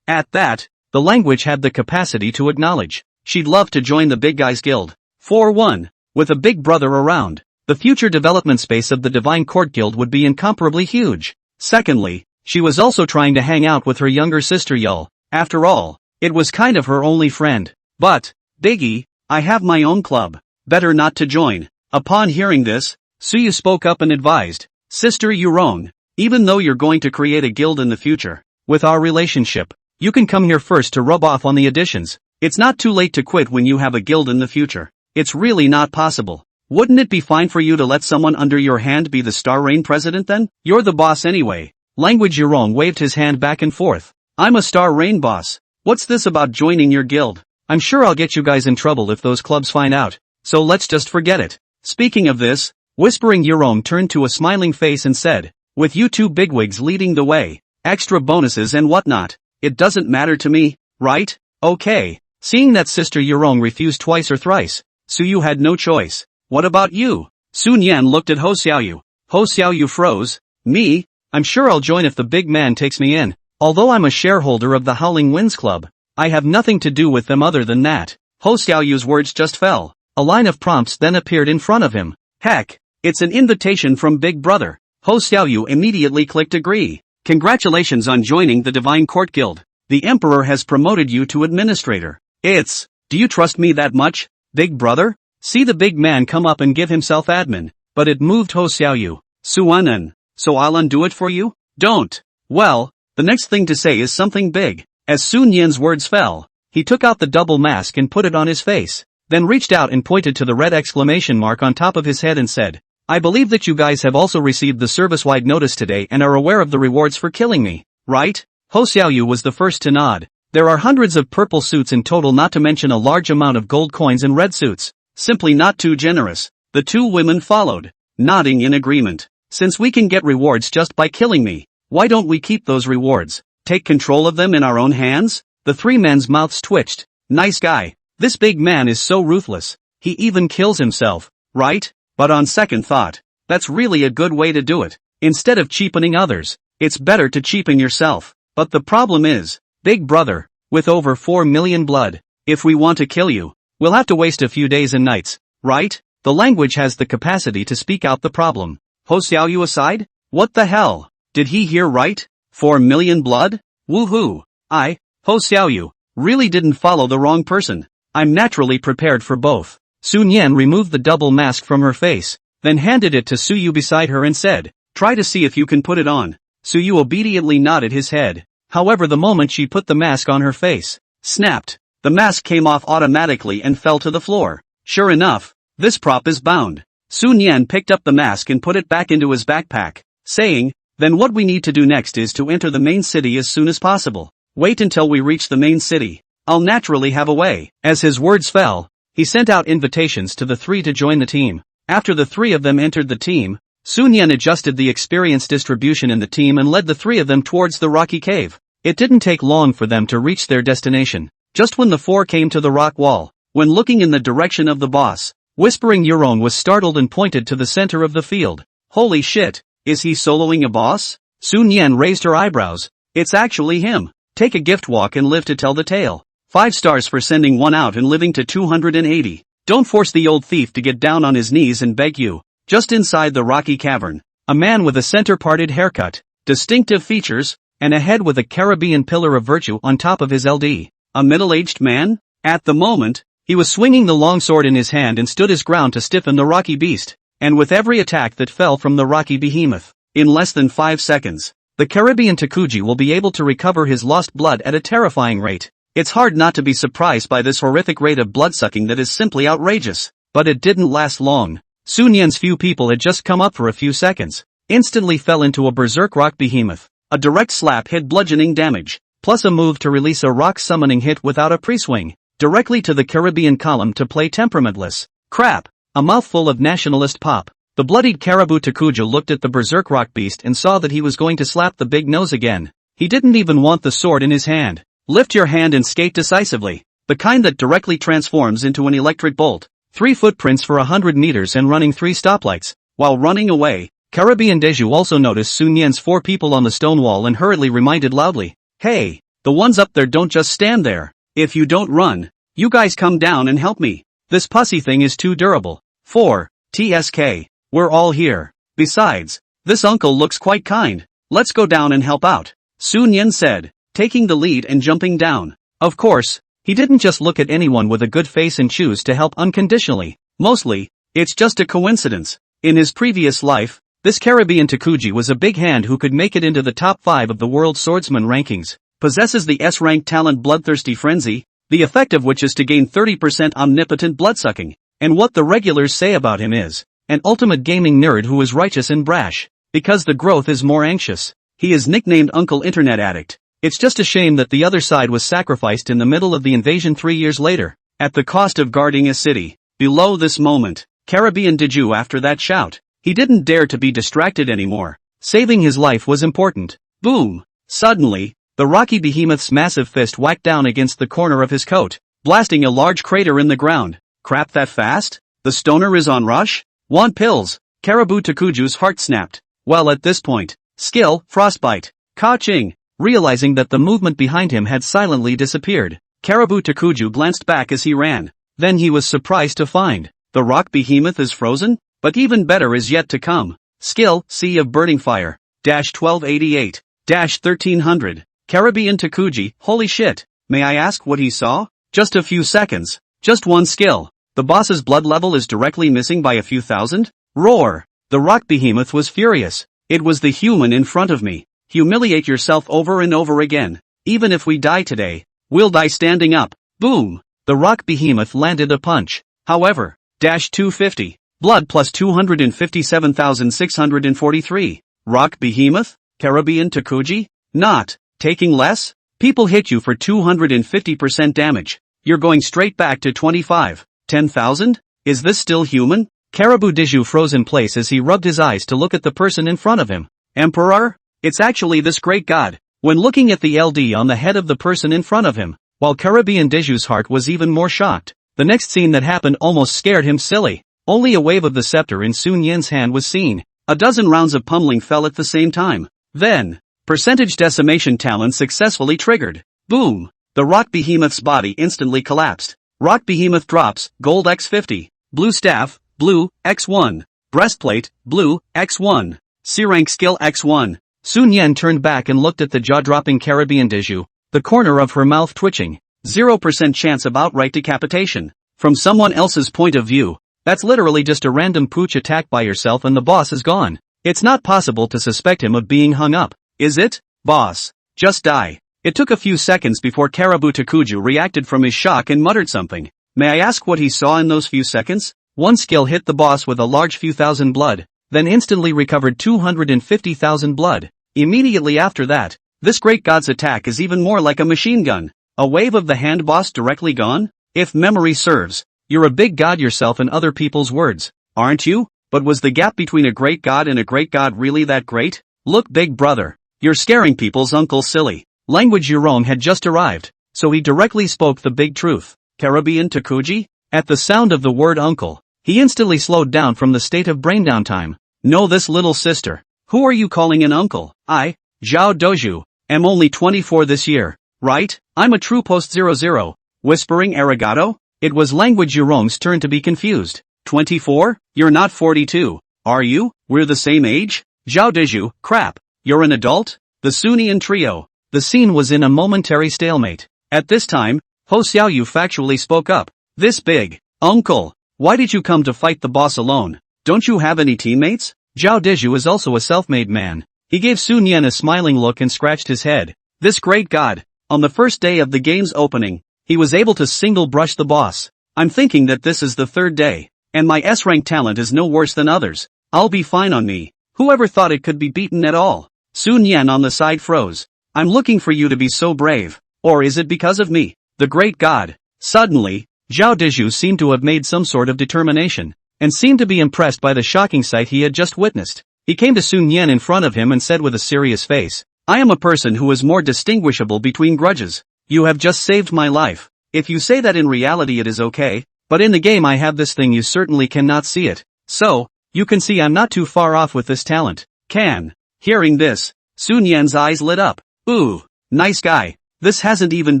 At that, the language had the capacity to acknowledge. She'd love to join the big guys guild. For one, with a big brother around, the future development space of the Divine Court Guild would be incomparably huge. Secondly, she was also trying to hang out with her younger sister Yul. After all, it was kind of her only friend. But, Biggie, I have my own club. Better not to join. Upon hearing this, Suyu spoke up and advised, Sister Yurong, even though you're going to create a guild in the future, with our relationship, you can come here first to rub off on the additions. It's not too late to quit when you have a guild in the future. It's really not possible. Wouldn't it be fine for you to let someone under your hand be the Star Rain president then? You're the boss anyway. Language Yurong waved his hand back and forth. I'm a Star Rain boss. What's this about joining your guild? I'm sure I'll get you guys in trouble if those clubs find out. So let's just forget it. Speaking of this, Whispering Yurong turned to a smiling face and said, with you two bigwigs leading the way, extra bonuses and whatnot, it doesn't matter to me, right? Okay. Seeing that Sister Yurong refused twice or thrice, Suyu had no choice. What about you? Sun Yan looked at Ho Xiaoyu. Ho Xiaoyu froze. Me? I'm sure I'll join if the big man takes me in. Although I'm a shareholder of the Howling Winds Club, I have nothing to do with them other than that. Ho Xiaoyu's words just fell. A line of prompts then appeared in front of him. Heck, it's an invitation from Big Brother. Ho Xiaoyu immediately clicked agree. Congratulations on joining the Divine Court Guild. The Emperor has promoted you to administrator. Do you trust me that much, Big Brother? See the big man come up and give himself admin, but it moved Ho Xiaoyu. Suanan, so I'll undo it for you? Don't. Well, the next thing to say is something big. As Sun Yan's words fell, he took out the double mask and put it on his face, then reached out and pointed to the red exclamation mark on top of his head and said, I believe that you guys have also received the service-wide notice today and are aware of the rewards for killing me, right? Ho Xiaoyu was the first to nod. There are hundreds of purple suits in total, not to mention a large amount of gold coins and red suits. Simply not too generous. The two women followed, nodding in agreement. Since we can get rewards just by killing me, why don't we keep those rewards? Take control of them in our own hands? The three men's mouths twitched. Nice guy. This big man is so ruthless. He even kills himself, right? But on second thought, that's really a good way to do it. Instead of cheapening others, it's better to cheapen yourself. But the problem is, Big Brother, with over 4 million blood, if we want to kill you, we'll have to waste a few days and nights, right? The language has the capacity to speak out the problem. Ho Xiaoyu aside? What the hell? Did he hear right? 4 million blood? Woohoo! Ho Xiaoyu, really didn't follow the wrong person. I'm naturally prepared for both. Sun Yan removed the double mask from her face, then handed it to Suyu beside her and said, try to see if you can put it on. Suyu obediently nodded his head. However, the moment she put the mask on her face, snapped. The mask came off automatically and fell to the floor. Sure enough, this prop is bound. Sun Yan picked up the mask and put it back into his backpack, saying, then what we need to do next is to enter the main city as soon as possible. Wait until we reach the main city. I'll naturally have a way. As his words fell, he sent out invitations to the three to join the team. After the three of them entered the team, Sun Yan adjusted the experience distribution in the team and led the three of them towards the rocky cave. It didn't take long for them to reach their destination. Just when the four came to the rock wall, when looking in the direction of the boss, Whispering Yurong was startled and pointed to the center of the field. Holy shit, is he soloing a boss? Sun Yan raised her eyebrows. It's actually him. Take a gift walk and live to tell the tale. 5 stars for sending one out and living to 280. Don't force the old thief to get down on his knees and beg you. Just inside the rocky cavern, a man with a center-parted haircut, distinctive features, and a head with a Caribbean pillar of virtue on top of his LD. A middle-aged man? At the moment, he was swinging the long sword in his hand and stood his ground to stiffen the rocky beast, and with every attack that fell from the rocky behemoth, in less than 5 seconds, the Caribbean Takuji will be able to recover his lost blood at a terrifying rate. It's hard not to be surprised by this horrific rate of blood-sucking that is simply outrageous. But it didn't last long. Sun Yan's few people had just come up for a few seconds, instantly fell into a berserk rock behemoth. A direct slap hit bludgeoning damage, plus a move to release a rock summoning hit without a pre-swing, directly to the Caribbean column to play temperamentless. Crap, a mouthful of nationalist pop. The bloodied caribou Takuja looked at the berserk rock beast and saw that he was going to slap the big nose again. He didn't even want the sword in his hand. Lift your hand and skate decisively. The kind that directly transforms into an electric bolt. 3 footprints for 100 meters and running 3 stoplights. While running away, Caribbean Deju also noticed Sun Yan's 4 people on the stone wall and hurriedly reminded loudly, "Hey, the ones up there don't just stand there. If you don't run, you guys come down and help me. This pussy thing is too durable. 4, TSK. We're all here. Besides, this uncle looks quite kind. Let's go down and help out," Sun Yan said, taking the lead and jumping down. Of course, he didn't just look at anyone with a good face and choose to help unconditionally. Mostly, it's just a coincidence. In his previous life, this Caribbean Takuji was a big hand who could make it into the top 5 of the world swordsman rankings, possesses the S-rank talent Bloodthirsty Frenzy, the effect of which is to gain 30% omnipotent bloodsucking, and what the regulars say about him is an ultimate gaming nerd who is righteous and brash, because the growth is more anxious. He is nicknamed Uncle Internet Addict. It's just a shame that the other side was sacrificed in the middle of the invasion 3 years later, at the cost of guarding a city. Below this moment, Caribbean Deju after that shout, he didn't dare to be distracted anymore. Saving his life was important. Boom! Suddenly, the rocky behemoth's massive fist whacked down against the corner of his coat, blasting a large crater in the ground. Crap, that fast? The stoner is on rush? Want pills? Caribou Takuju's heart snapped. Well, at this point, skill, frostbite. Ka-ching! Realizing that the movement behind him had silently disappeared, Caribou Takuju glanced back as he ran. Then he was surprised to find the rock behemoth is frozen, but even better is yet to come. Skill, Sea of Burning Fire. -1288. -1300. Caribbean Takuji, holy shit. May I ask what he saw? Just a few seconds. Just one skill. The boss's blood level is directly missing by a few thousand? Roar! The rock behemoth was furious. It was the human in front of me. Humiliate yourself over and over again. Even if we die today, we'll die standing up. Boom! The rock behemoth landed a punch. However, -250. Blood plus 257,643. Rock behemoth? Caribbean Takuji? Not taking less? People hit you for 250% damage. You're going straight back to 10,000? Is this still human? Caribou Deju froze in place as he rubbed his eyes to look at the person in front of him. Emperor? It's actually this great god. When looking at the LD on the head of the person in front of him, while Caribbean Deju's heart was even more shocked, the next scene that happened almost scared him silly. Only a wave of the scepter in Sun Yan's hand was seen. A dozen rounds of pummeling fell at the same time. Then, percentage decimation talent successfully triggered. Boom! The rock behemoth's body instantly collapsed. Rock behemoth drops, gold x50. Blue staff, blue, x1. Breastplate, blue, x1. C-rank skill x1. Sun Yan turned back and looked at the jaw-dropping Caribbean Deju, the corner of her mouth twitching. 0% chance of outright decapitation. From someone else's point of view, that's literally just a random pooch attack by yourself and the boss is gone. It's not possible to suspect him of being hung up, is it? Boss, just die. It took a few seconds before Caribou Takuju reacted from his shock and muttered something. May I ask what he saw in those few seconds? One skill hit the boss with a large few thousand blood, then instantly recovered 250,000 blood. Immediately after that, this great god's attack is even more like a machine gun. A wave of the hand boss directly gone? If memory serves, you're a big god yourself in other people's words, aren't you? But was the gap between a great god and a great god really that great? Look, big brother, you're scaring people's uncle silly. Language Jerome had just arrived, so he directly spoke the big truth. Caribbean Takuji? At the sound of the word uncle, he instantly slowed down from the state of brain downtime. No, this little sister. Who are you calling an uncle? I, Zhao Doju, am only 24 this year, right? I'm a true post-00. Whispering arigato? It was Language Jerome's turn to be confused. 24? You're not 42, are you? We're the same age? Zhao Doju, crap, you're an adult? The Sunian trio. The scene was in a momentary stalemate. At this time, Ho Xiaoyu factually spoke up. This big, uncle, why did you come to fight the boss alone? Don't you have any teammates? Zhao Deju is also a self-made man. He gave Sun Yan a smiling look and scratched his head. This great god, on the first day of the game's opening, he was able to single brush the boss. I'm thinking that this is the third day, and my S-rank talent is no worse than others. I'll be fine on me. Whoever thought it could be beaten at all? Sun Yan on the side froze. I'm looking for you to be so brave. Or is it because of me, the great god? Suddenly, Zhao Deju seemed to have made some sort of determination. and seemed to be impressed by the shocking sight he had just witnessed. He came to Sun Yan in front of him and said with a serious face, "I am a person who is more distinguishable between grudges. You have just saved my life. If you say that in reality it is okay, but in the game I have this thing you certainly cannot see it. So, you can see I'm not too far off with this talent. Can." Hearing this, Sun Yan's eyes lit up. "Ooh, nice guy. This hasn't even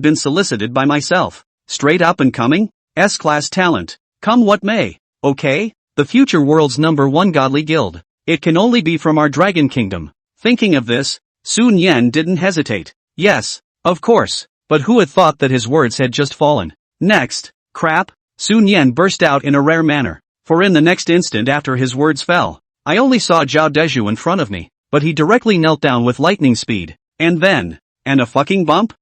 been solicited by myself. Straight up and coming? S-class talent. Come what may. Okay? The future world's #1 godly guild. It can only be from our dragon kingdom." Thinking of this, Sun Yan didn't hesitate. Yes, of course, but who had thought that his words had just fallen? Next, crap, Sun Yan burst out in a rare manner, for in the next instant after his words fell, I only saw Zhao Deju in front of me, but he directly knelt down with lightning speed. And then, and a fucking bump?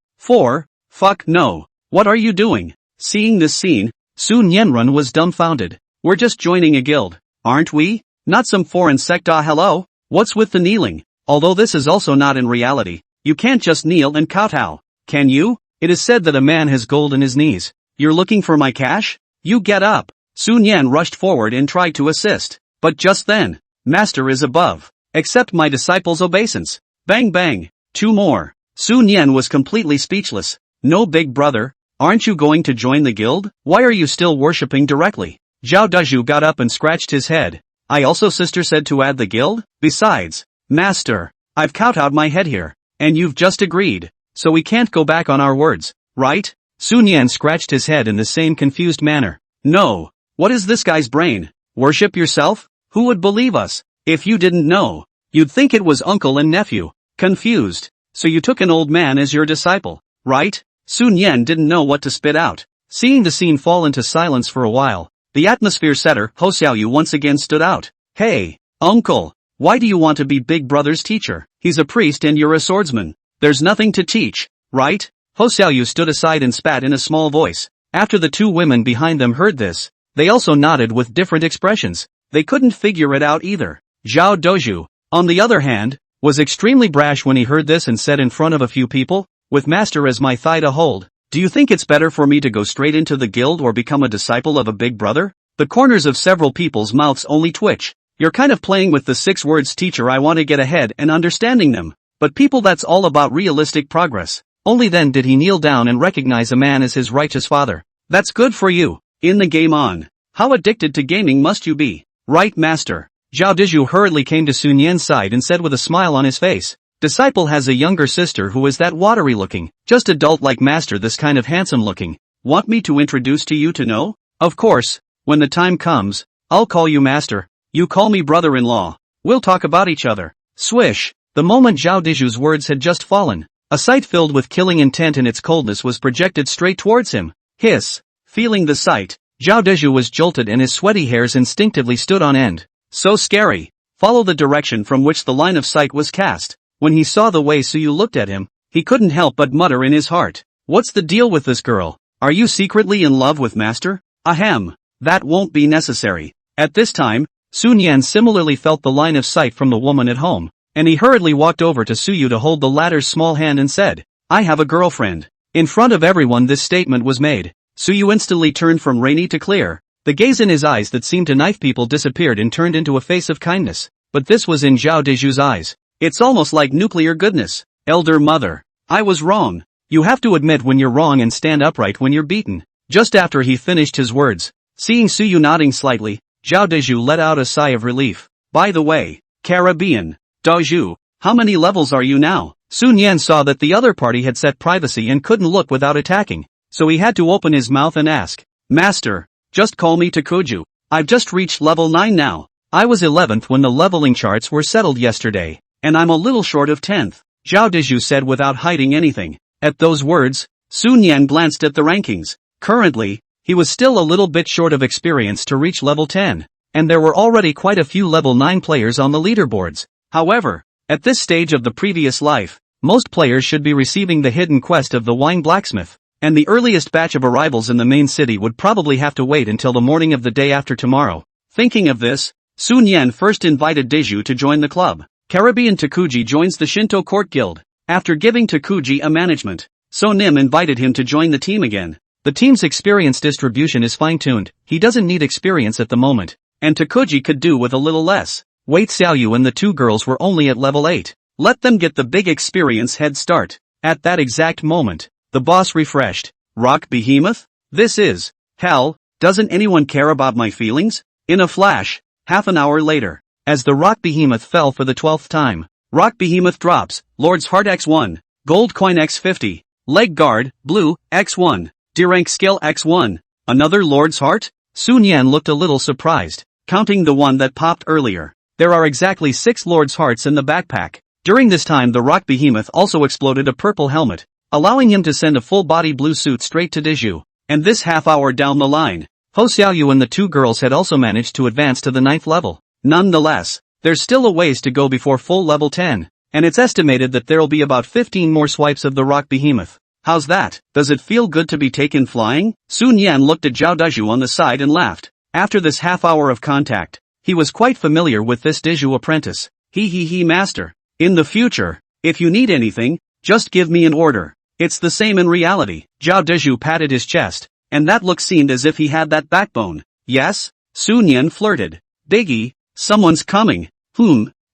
Fuck no. What are you doing? Seeing this scene, Sun Yanrun was dumbfounded. We're just joining a guild, aren't we? Not some foreign sect. Hello? What's with the kneeling? Although this is also not in reality, you can't just kneel and kowtow, can you? It is said that a man has gold in his knees. You're looking for my cash? You get up. Sun Yan rushed forward and tried to assist, but just then, Master is above. Accept my disciple's obeisance. Bang bang. 2 more. Sun Yan was completely speechless. No big brother, aren't you going to join the guild? Why are you still worshipping directly? Zhao Deju got up and scratched his head. I also sister said to add the guild? Besides, Master, I've kowtowed my head here, and you've just agreed, so we can't go back on our words, right? Sun Yan scratched his head in the same confused manner. No. What is this guy's brain? Worship yourself? Who would believe us? If you didn't know, you'd think it was uncle and nephew. Confused. So you took an old man as your disciple, right? Sun Yan didn't know what to spit out. Seeing the scene fall into silence for a while, the atmosphere setter, Ho Xiaoyu, once again stood out. Hey, uncle, why do you want to be Big Brother's teacher? He's a priest and you're a swordsman. There's nothing to teach, right? Ho Xiaoyu stood aside and spat in a small voice. After the 2 women behind them heard this, they also nodded with different expressions. They couldn't figure it out either. Zhao Doju, on the other hand, was extremely brash when he heard this and said in front of a few people, with Master as my thigh to hold, do you think it's better for me to go straight into the guild or become a disciple of a big brother? The corners of several people's mouths only twitch. You're kind of playing with the 6 words teacher. I want to get ahead and understanding them. But people, that's all about realistic progress. Only then did he kneel down and recognize a man as his righteous father. That's good for you. In the game on. How addicted to gaming must you be? Right, Master. Zhao Deju hurriedly came to Sun Yan's side and said with a smile on his face, disciple has a younger sister who is that watery looking, just adult like Master, this kind of handsome looking. Want me to introduce to you to know? Of course, when the time comes, I'll call you Master, you call me brother-in-law. We'll talk about each other. Swish. The moment Zhao Deju's words had just fallen, a sight filled with killing intent in its coldness was projected straight towards him. Hiss. Feeling the sight, Zhao Deju was jolted and his sweaty hairs instinctively stood on end. So scary. Follow the direction from which the line of sight was cast. When he saw the way Suyu looked at him, he couldn't help but mutter in his heart. What's the deal with this girl? Are you secretly in love with Master? Ahem. That won't be necessary. At this time, Sun Yan similarly felt the line of sight from the woman at home, and he hurriedly walked over to Suyu to hold the latter's small hand and said, I have a girlfriend. In front of everyone this statement was made. Suyu instantly turned from rainy to clear. The gaze in his eyes that seemed to knife people disappeared and turned into a face of kindness. But this was in Zhao Deju's eyes. It's almost like nuclear goodness. Elder mother. I was wrong. You have to admit when you're wrong and stand upright when you're beaten. Just after he finished his words, seeing Suyu nodding slightly, Zhao Deju let out a sigh of relief. By the way, Caribbean, Doju, how many levels are you now? Sun Yan saw that the other party had set privacy and couldn't look without attacking, so he had to open his mouth and ask, Master, just call me Takuju. I've just reached level 9 now. I was 11th when the leveling charts were settled yesterday, and I'm a little short of 10th, Zhao Deju said without hiding anything. At those words, Sun Yan glanced at the rankings. Currently, he was still a little bit short of experience to reach level 10, and there were already quite a few level 9 players on the leaderboards. However, at this stage of the previous life, most players should be receiving the hidden quest of the wine blacksmith, and the earliest batch of arrivals in the main city would probably have to wait until the morning of the day after tomorrow. Thinking of this, Sun Yan first invited Deju to join the club. Caribbean Takuji joins the Shinto Court Guild. After giving Takuji a management, So Nim invited him to join the team again. The team's experience distribution is fine-tuned, he doesn't need experience at the moment, and Takuji could do with a little less. Wait, Xiaoyu and the two girls were only at level 8. Let them get the big experience head start. At that exact moment, the boss refreshed. Rock Behemoth? This is hell. Doesn't anyone care about my feelings? In a flash, half an hour later, as the Rock Behemoth fell for the 12th time, Rock Behemoth drops, Lord's Heart X1, Gold Coin X50, Leg Guard, Blue, X1, D-Rank Skill X1, another Lord's Heart? Sun Yan looked a little surprised, counting the one that popped earlier. There are exactly 6 Lord's Hearts in the backpack. During this time the Rock Behemoth also exploded a purple helmet, allowing him to send a full-body blue suit straight to Diju. And this half hour down the line, Ho Xiaoyu and the two girls had also managed to advance to the 9th level. Nonetheless, there's still a ways to go before full level 10, and it's estimated that there'll be about 15 more swipes of the Rock Behemoth. How's that? Does it feel good to be taken flying? Sun Yan looked at Zhao Daju on the side and laughed. After this half hour of contact, he was quite familiar with this Diju apprentice. He master. In the future, if you need anything, just give me an order. It's the same in reality. Zhao Daju patted his chest, and that look seemed as if he had that backbone. Yes? Sun Yan flirted. Biggie, someone's coming.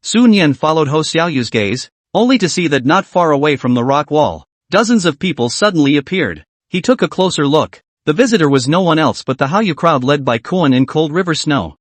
Sun Yan followed Ho Xiaoyu's gaze, only to see that not far away from the rock wall, dozens of people suddenly appeared. He took a closer look. The visitor was no one else but the Hallyu crowd led by Kuan in Cold River Snow.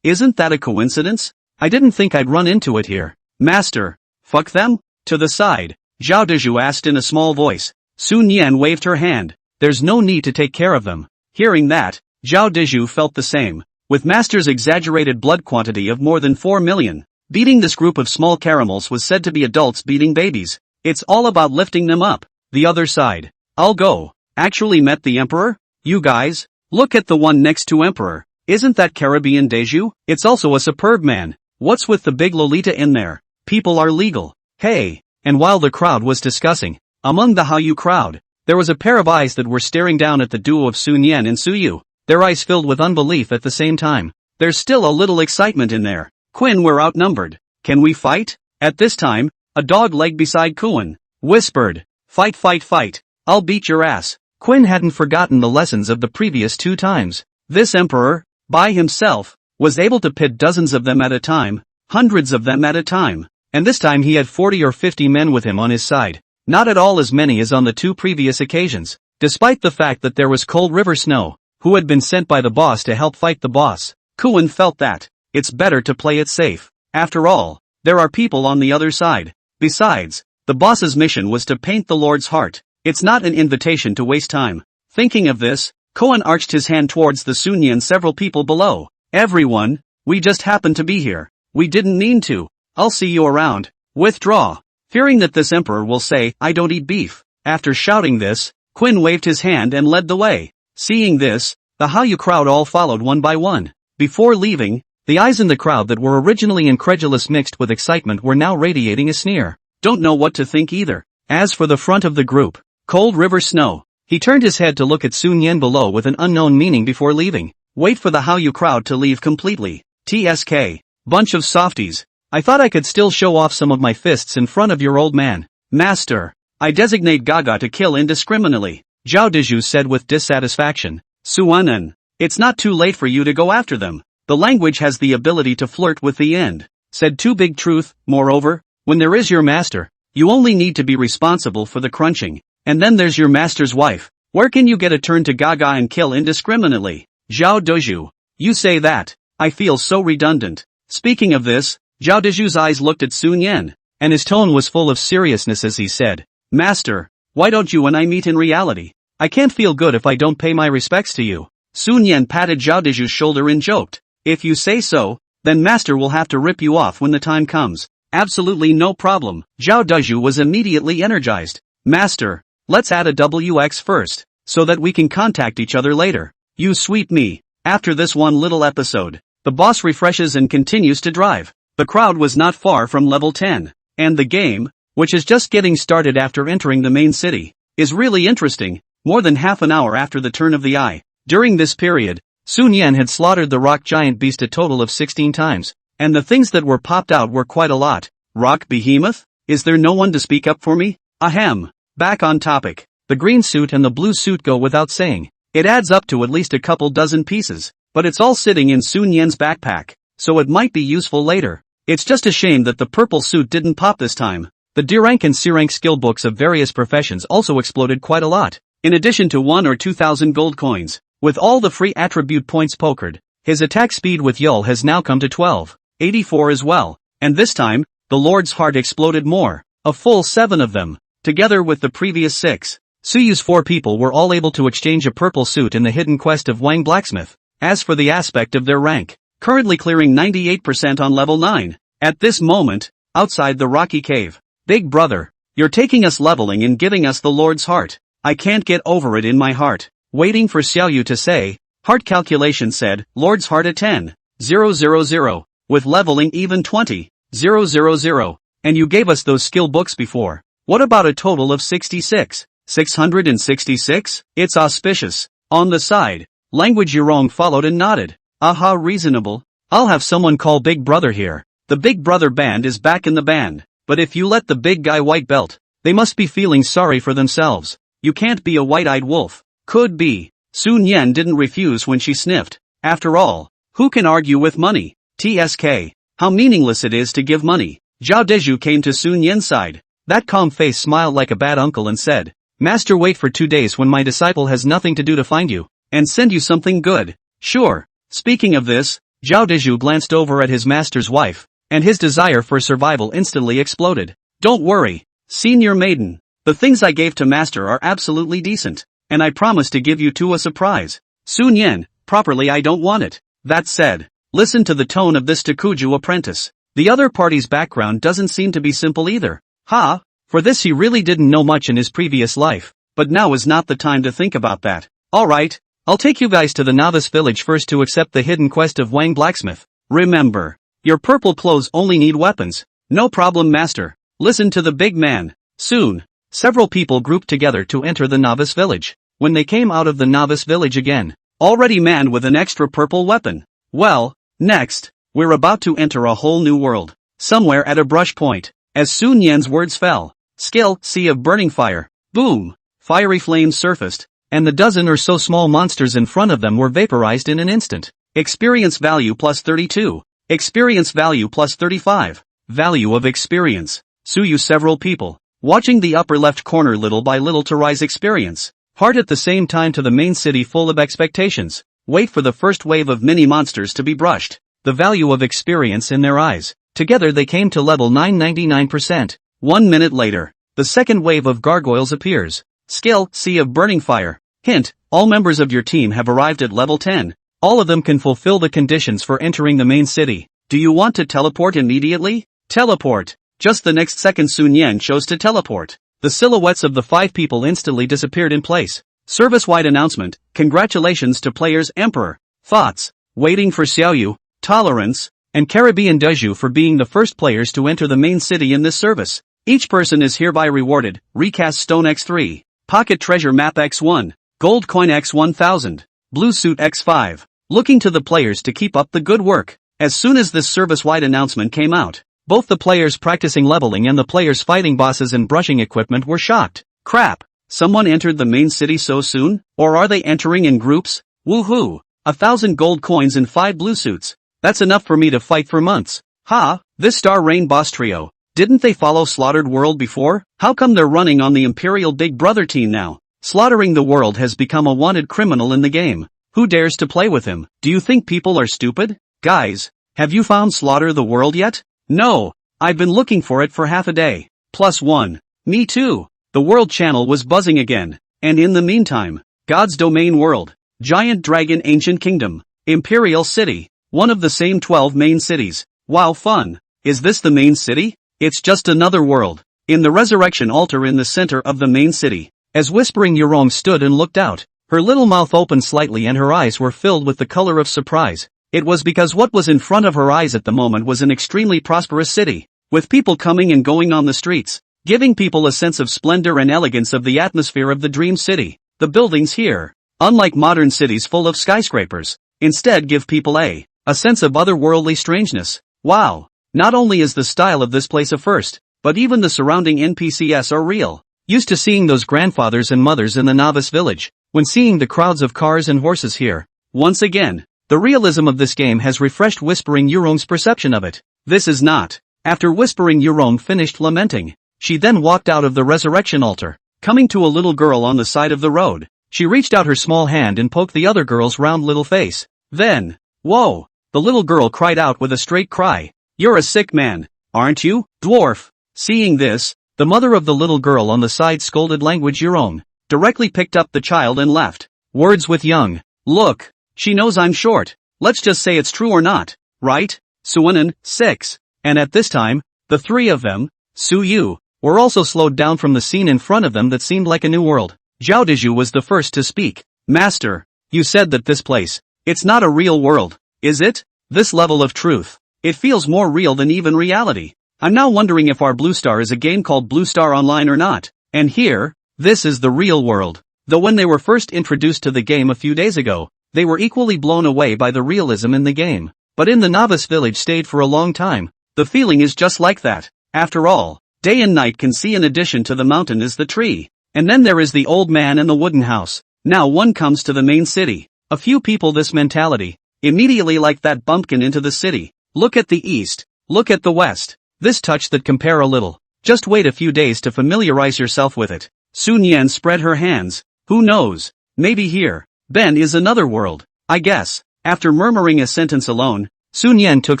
Isn't that a coincidence? I didn't think I'd run into it here. Master, fuck them? To the side, Zhao Diju asked in a small voice. Sun Yan waved her hand. There's no need to take care of them. Hearing that, Zhao Diju felt the same. With Master's exaggerated blood quantity of more than 4 million, beating this group of small caramels was said to be adults beating babies. It's all about lifting them up. The other side. I'll go. Actually met the Emperor? You guys? Look at the one next to Emperor. Isn't that Caribbean Deju? It's also a superb man. What's with the big Lolita in there? People are legal. Hey. And while the crowd was discussing, among the Hallyu crowd, there was a pair of eyes that were staring down at the duo of Sun Yan and Suyu. Their eyes filled with unbelief at the same time. There's still a little excitement in there. Quinn, we're outnumbered. Can we fight? At this time, a dog leg beside Kuan whispered, Fight. I'll beat your ass. Quinn hadn't forgotten the lessons of the previous 2 times. This emperor, by himself, was able to pit dozens of them at a time, hundreds of them at a time. And this time he had 40 or 50 men with him on his side. Not at all as many as on the 2 previous occasions. Despite the fact that there was Cold River Snow, who had been sent by the boss to help fight the boss, Kuan felt that it's better to play it safe. After all, there are people on the other side. Besides, the boss's mission was to paint the Lord's heart. It's not an invitation to waste time. Thinking of this, Kuan arched his hand towards the Sun Yan several people below. Everyone, we just happened to be here. We didn't mean to. I'll see you around. Withdraw. Fearing that this emperor will say, I don't eat beef. After shouting this, Quinn waved his hand and led the way. Seeing this, the Hallyu crowd all followed one by one. Before leaving, the eyes in the crowd that were originally incredulous mixed with excitement were now radiating a sneer. Don't know what to think either. As for the front of the group, Cold River Snow, he turned his head to look at Sun Yan below with an unknown meaning before leaving. Wait for the Hallyu crowd to leave completely. TSK. Bunch of softies. I thought I could still show off some of my fists in front of your old man. Master, I designate Gaga to kill indiscriminately, Zhao Diju said with dissatisfaction. Suanen, it's not too late for you to go after them. The language has the ability to flirt with the end, said Too Big Truth. Moreover, when there is your master, you only need to be responsible for the crunching. And then there's your master's wife. Where can you get a turn to Gaga and kill indiscriminately? Zhao Doju, you say that. I feel so redundant. Speaking of this, Zhao Deju's eyes looked at Sun Yan, and his tone was full of seriousness as he said, Master, why don't you and I meet in reality? I can't feel good if I don't pay my respects to you. Sun Yan patted Zhao Deju's shoulder and joked, if you say so, then Master will have to rip you off when the time comes. Absolutely no problem. Zhao Deju was immediately energized. Master, let's add a WX first, so that we can contact each other later. You sweep me. After this one little episode, the boss refreshes and continues to drive. The crowd was not far from level 10, and the game, which is just getting started after entering the main city, is really interesting. More than half an hour after the turn of the eye. During this period, Sun Yan had slaughtered the rock giant beast a total of 16 times, and the things that were popped out were quite a lot. Rock behemoth? Is there no one to speak up for me? Ahem. Back on topic. The green suit and the blue suit go without saying. It adds up to at least a couple dozen pieces. but it's all sitting in Sun Yan's backpack, so it might be useful later. It's just a shame that the purple suit didn't pop this time. The D rank and C rank skill books of various professions also exploded quite a lot, in addition to 1 or 2,000 gold coins. With all the free attribute points pokered, his attack speed with Yul has now come to 1284 as well, and this time, the Lord's Heart exploded more, a full 7 of them, together with the previous 6. Suyu's 4 people were all able to exchange a purple suit in the hidden quest of Wang Blacksmith. As for the aspect of their rank, currently clearing 98% on level 9, at this moment, outside the rocky cave. Big brother, you're taking us leveling and giving us the Lord's Heart. I can't get over it in my heart. Waiting for Xiaoyu to say, heart calculation said, Lord's Heart at 10,000, with leveling even 20,000, and you gave us those skill books before. What about a total of 66? 666? It's auspicious. On the side, Language Yurong followed and nodded. Aha, reasonable. I'll have someone call Big Brother here. The Big Brother band is back in the band, but if you let the big guy white belt, they must be feeling sorry for themselves. You can't be a white-eyed wolf. Could be. Sun Yan didn't refuse when she sniffed. After all, who can argue with money? TSK. How meaningless it is to give money. Zhao Deju came to Sun Yan's side. That calm face smiled like a bad uncle and said, Master, wait for 2 days when my disciple has nothing to do to find you, and send you something good. Sure. Speaking of this, Zhao Deju glanced over at his master's wife, and his desire for survival instantly exploded. Don't worry, senior maiden. The things I gave to master are absolutely decent, and I promise to give you two a surprise. Sun Yan, properly I don't want it. That said, listen to the tone of this Takuju apprentice. The other party's background doesn't seem to be simple either. Ha! For this he really didn't know much in his previous life, but now is not the time to think about that. Alright, I'll take you guys to the novice village first to accept the hidden quest of Wang Blacksmith. Remember, your purple clothes only need weapons. No problem, master. Listen to the big man. Soon, several people grouped together to enter the novice village. When they came out of the novice village again, already manned with an extra purple weapon. Well, next, we're about to enter a whole new world. Somewhere at a brush point. As Sun Yan's words fell, skill, sea of burning fire. Boom! Fiery flames surfaced, and the dozen or so small monsters in front of them were vaporized in an instant. Experience value plus 32. Experience value plus 35. Value of experience. Suyu several people, watching the upper left corner little by little to rise experience. Heart at the same time to the main city full of expectations. Wait for the first wave of mini monsters to be brushed. The value of experience in their eyes. Together they came to level 999%. 1 minute later, the second wave of gargoyles appears. Skill, Sea of Burning Fire. Hint, all members of your team have arrived at level 10. All of them can fulfill the conditions for entering the main city. Do you want to teleport immediately? Teleport. Just the next second Sun Yan chose to teleport. The silhouettes of the 5 people instantly disappeared in place. Service-wide announcement, congratulations to players Emperor. Thoughts, waiting for Xiaoyu, Tolerance, and Caribbean Deju for being the first players to enter the main city in this service. Each person is hereby rewarded, Recast Stone X3, Pocket Treasure Map X1, Gold Coin X1000, Blue Suit X5. Looking to the players to keep up the good work. As soon as this service-wide announcement came out, both the players practicing leveling and the players fighting bosses and brushing equipment were shocked. Crap, someone entered the main city so soon? Or are they entering in groups? Woohoo! 1,000 gold coins and 5 blue suits. That's enough for me to fight for months. Ha, this Star Rain boss trio. Didn't they follow Slaughtered World before? How come they're running on the Imperial Big Brother team now? Slaughtering the world has become a wanted criminal in the game. Who dares to play with him? Do you think people are stupid? Guys, have you found Slaughter the World yet? No, I've been looking for it for half a day. +1. Me too. The World channel was buzzing again. And in the meantime, God's Domain World, Giant Dragon Ancient Kingdom, Imperial City, one of the same 12 main cities. Wow, fun. Is this the main city? It's just another world. In the resurrection altar in the center of the main city, as Whispering Yurong stood and looked out, her little mouth opened slightly and her eyes were filled with the color of surprise. It was because what was in front of her eyes at the moment was an extremely prosperous city, with people coming and going on the streets, giving people a sense of splendor and elegance of the atmosphere of the dream city. The buildings here, unlike modern cities full of skyscrapers, instead give people a sense of otherworldly strangeness. Wow! Not only is the style of this place a first, but even the surrounding NPCs are real. Used to seeing those grandfathers and mothers in the novice village, when seeing the crowds of cars and horses here, once again, The realism of this game has refreshed Whispering Yurong's perception of it. This is not. After Whispering Yurong finished lamenting, she then walked out of the resurrection altar, coming to a little girl on the side of the road. She reached out her small hand and poked the other girl's round little face. Then, whoa! The little girl cried out with a straight cry. You're a sick man, aren't you, dwarf? Seeing this, the mother of the little girl on the side scolded language Yurong, directly picked up the child and left. Words with Young. Look, she knows I'm short. Let's just say it's true or not, right? Suanan, 6. And at this time, the three of them, Su Yu, were also slowed down from the scene in front of them that seemed like a new world. Zhao Dizhu was the first to speak. Master, you said that this place, it's not a real world, is it? This level of truth, it feels more real than even reality. I'm now wondering if our Blue Star is a game called Blue Star Online or not. And here, this is the real world. Though when they were first introduced to the game a few days ago, they were equally blown away by the realism in the game. But in the novice village stayed for a long time, the feeling is just like that. After all, day and night can see in addition to the mountain is the tree. And then there is the old man and the wooden house. Now one comes to the main city. A few people this mentality, immediately like that bumpkin into the city. Look at the east, look at the west. This touch that compare a little. Just wait a few days to familiarize yourself with it. Sun Yan spread her hands. Who knows? Maybe here, then is another world, I guess. After murmuring a sentence alone, Sun Yan took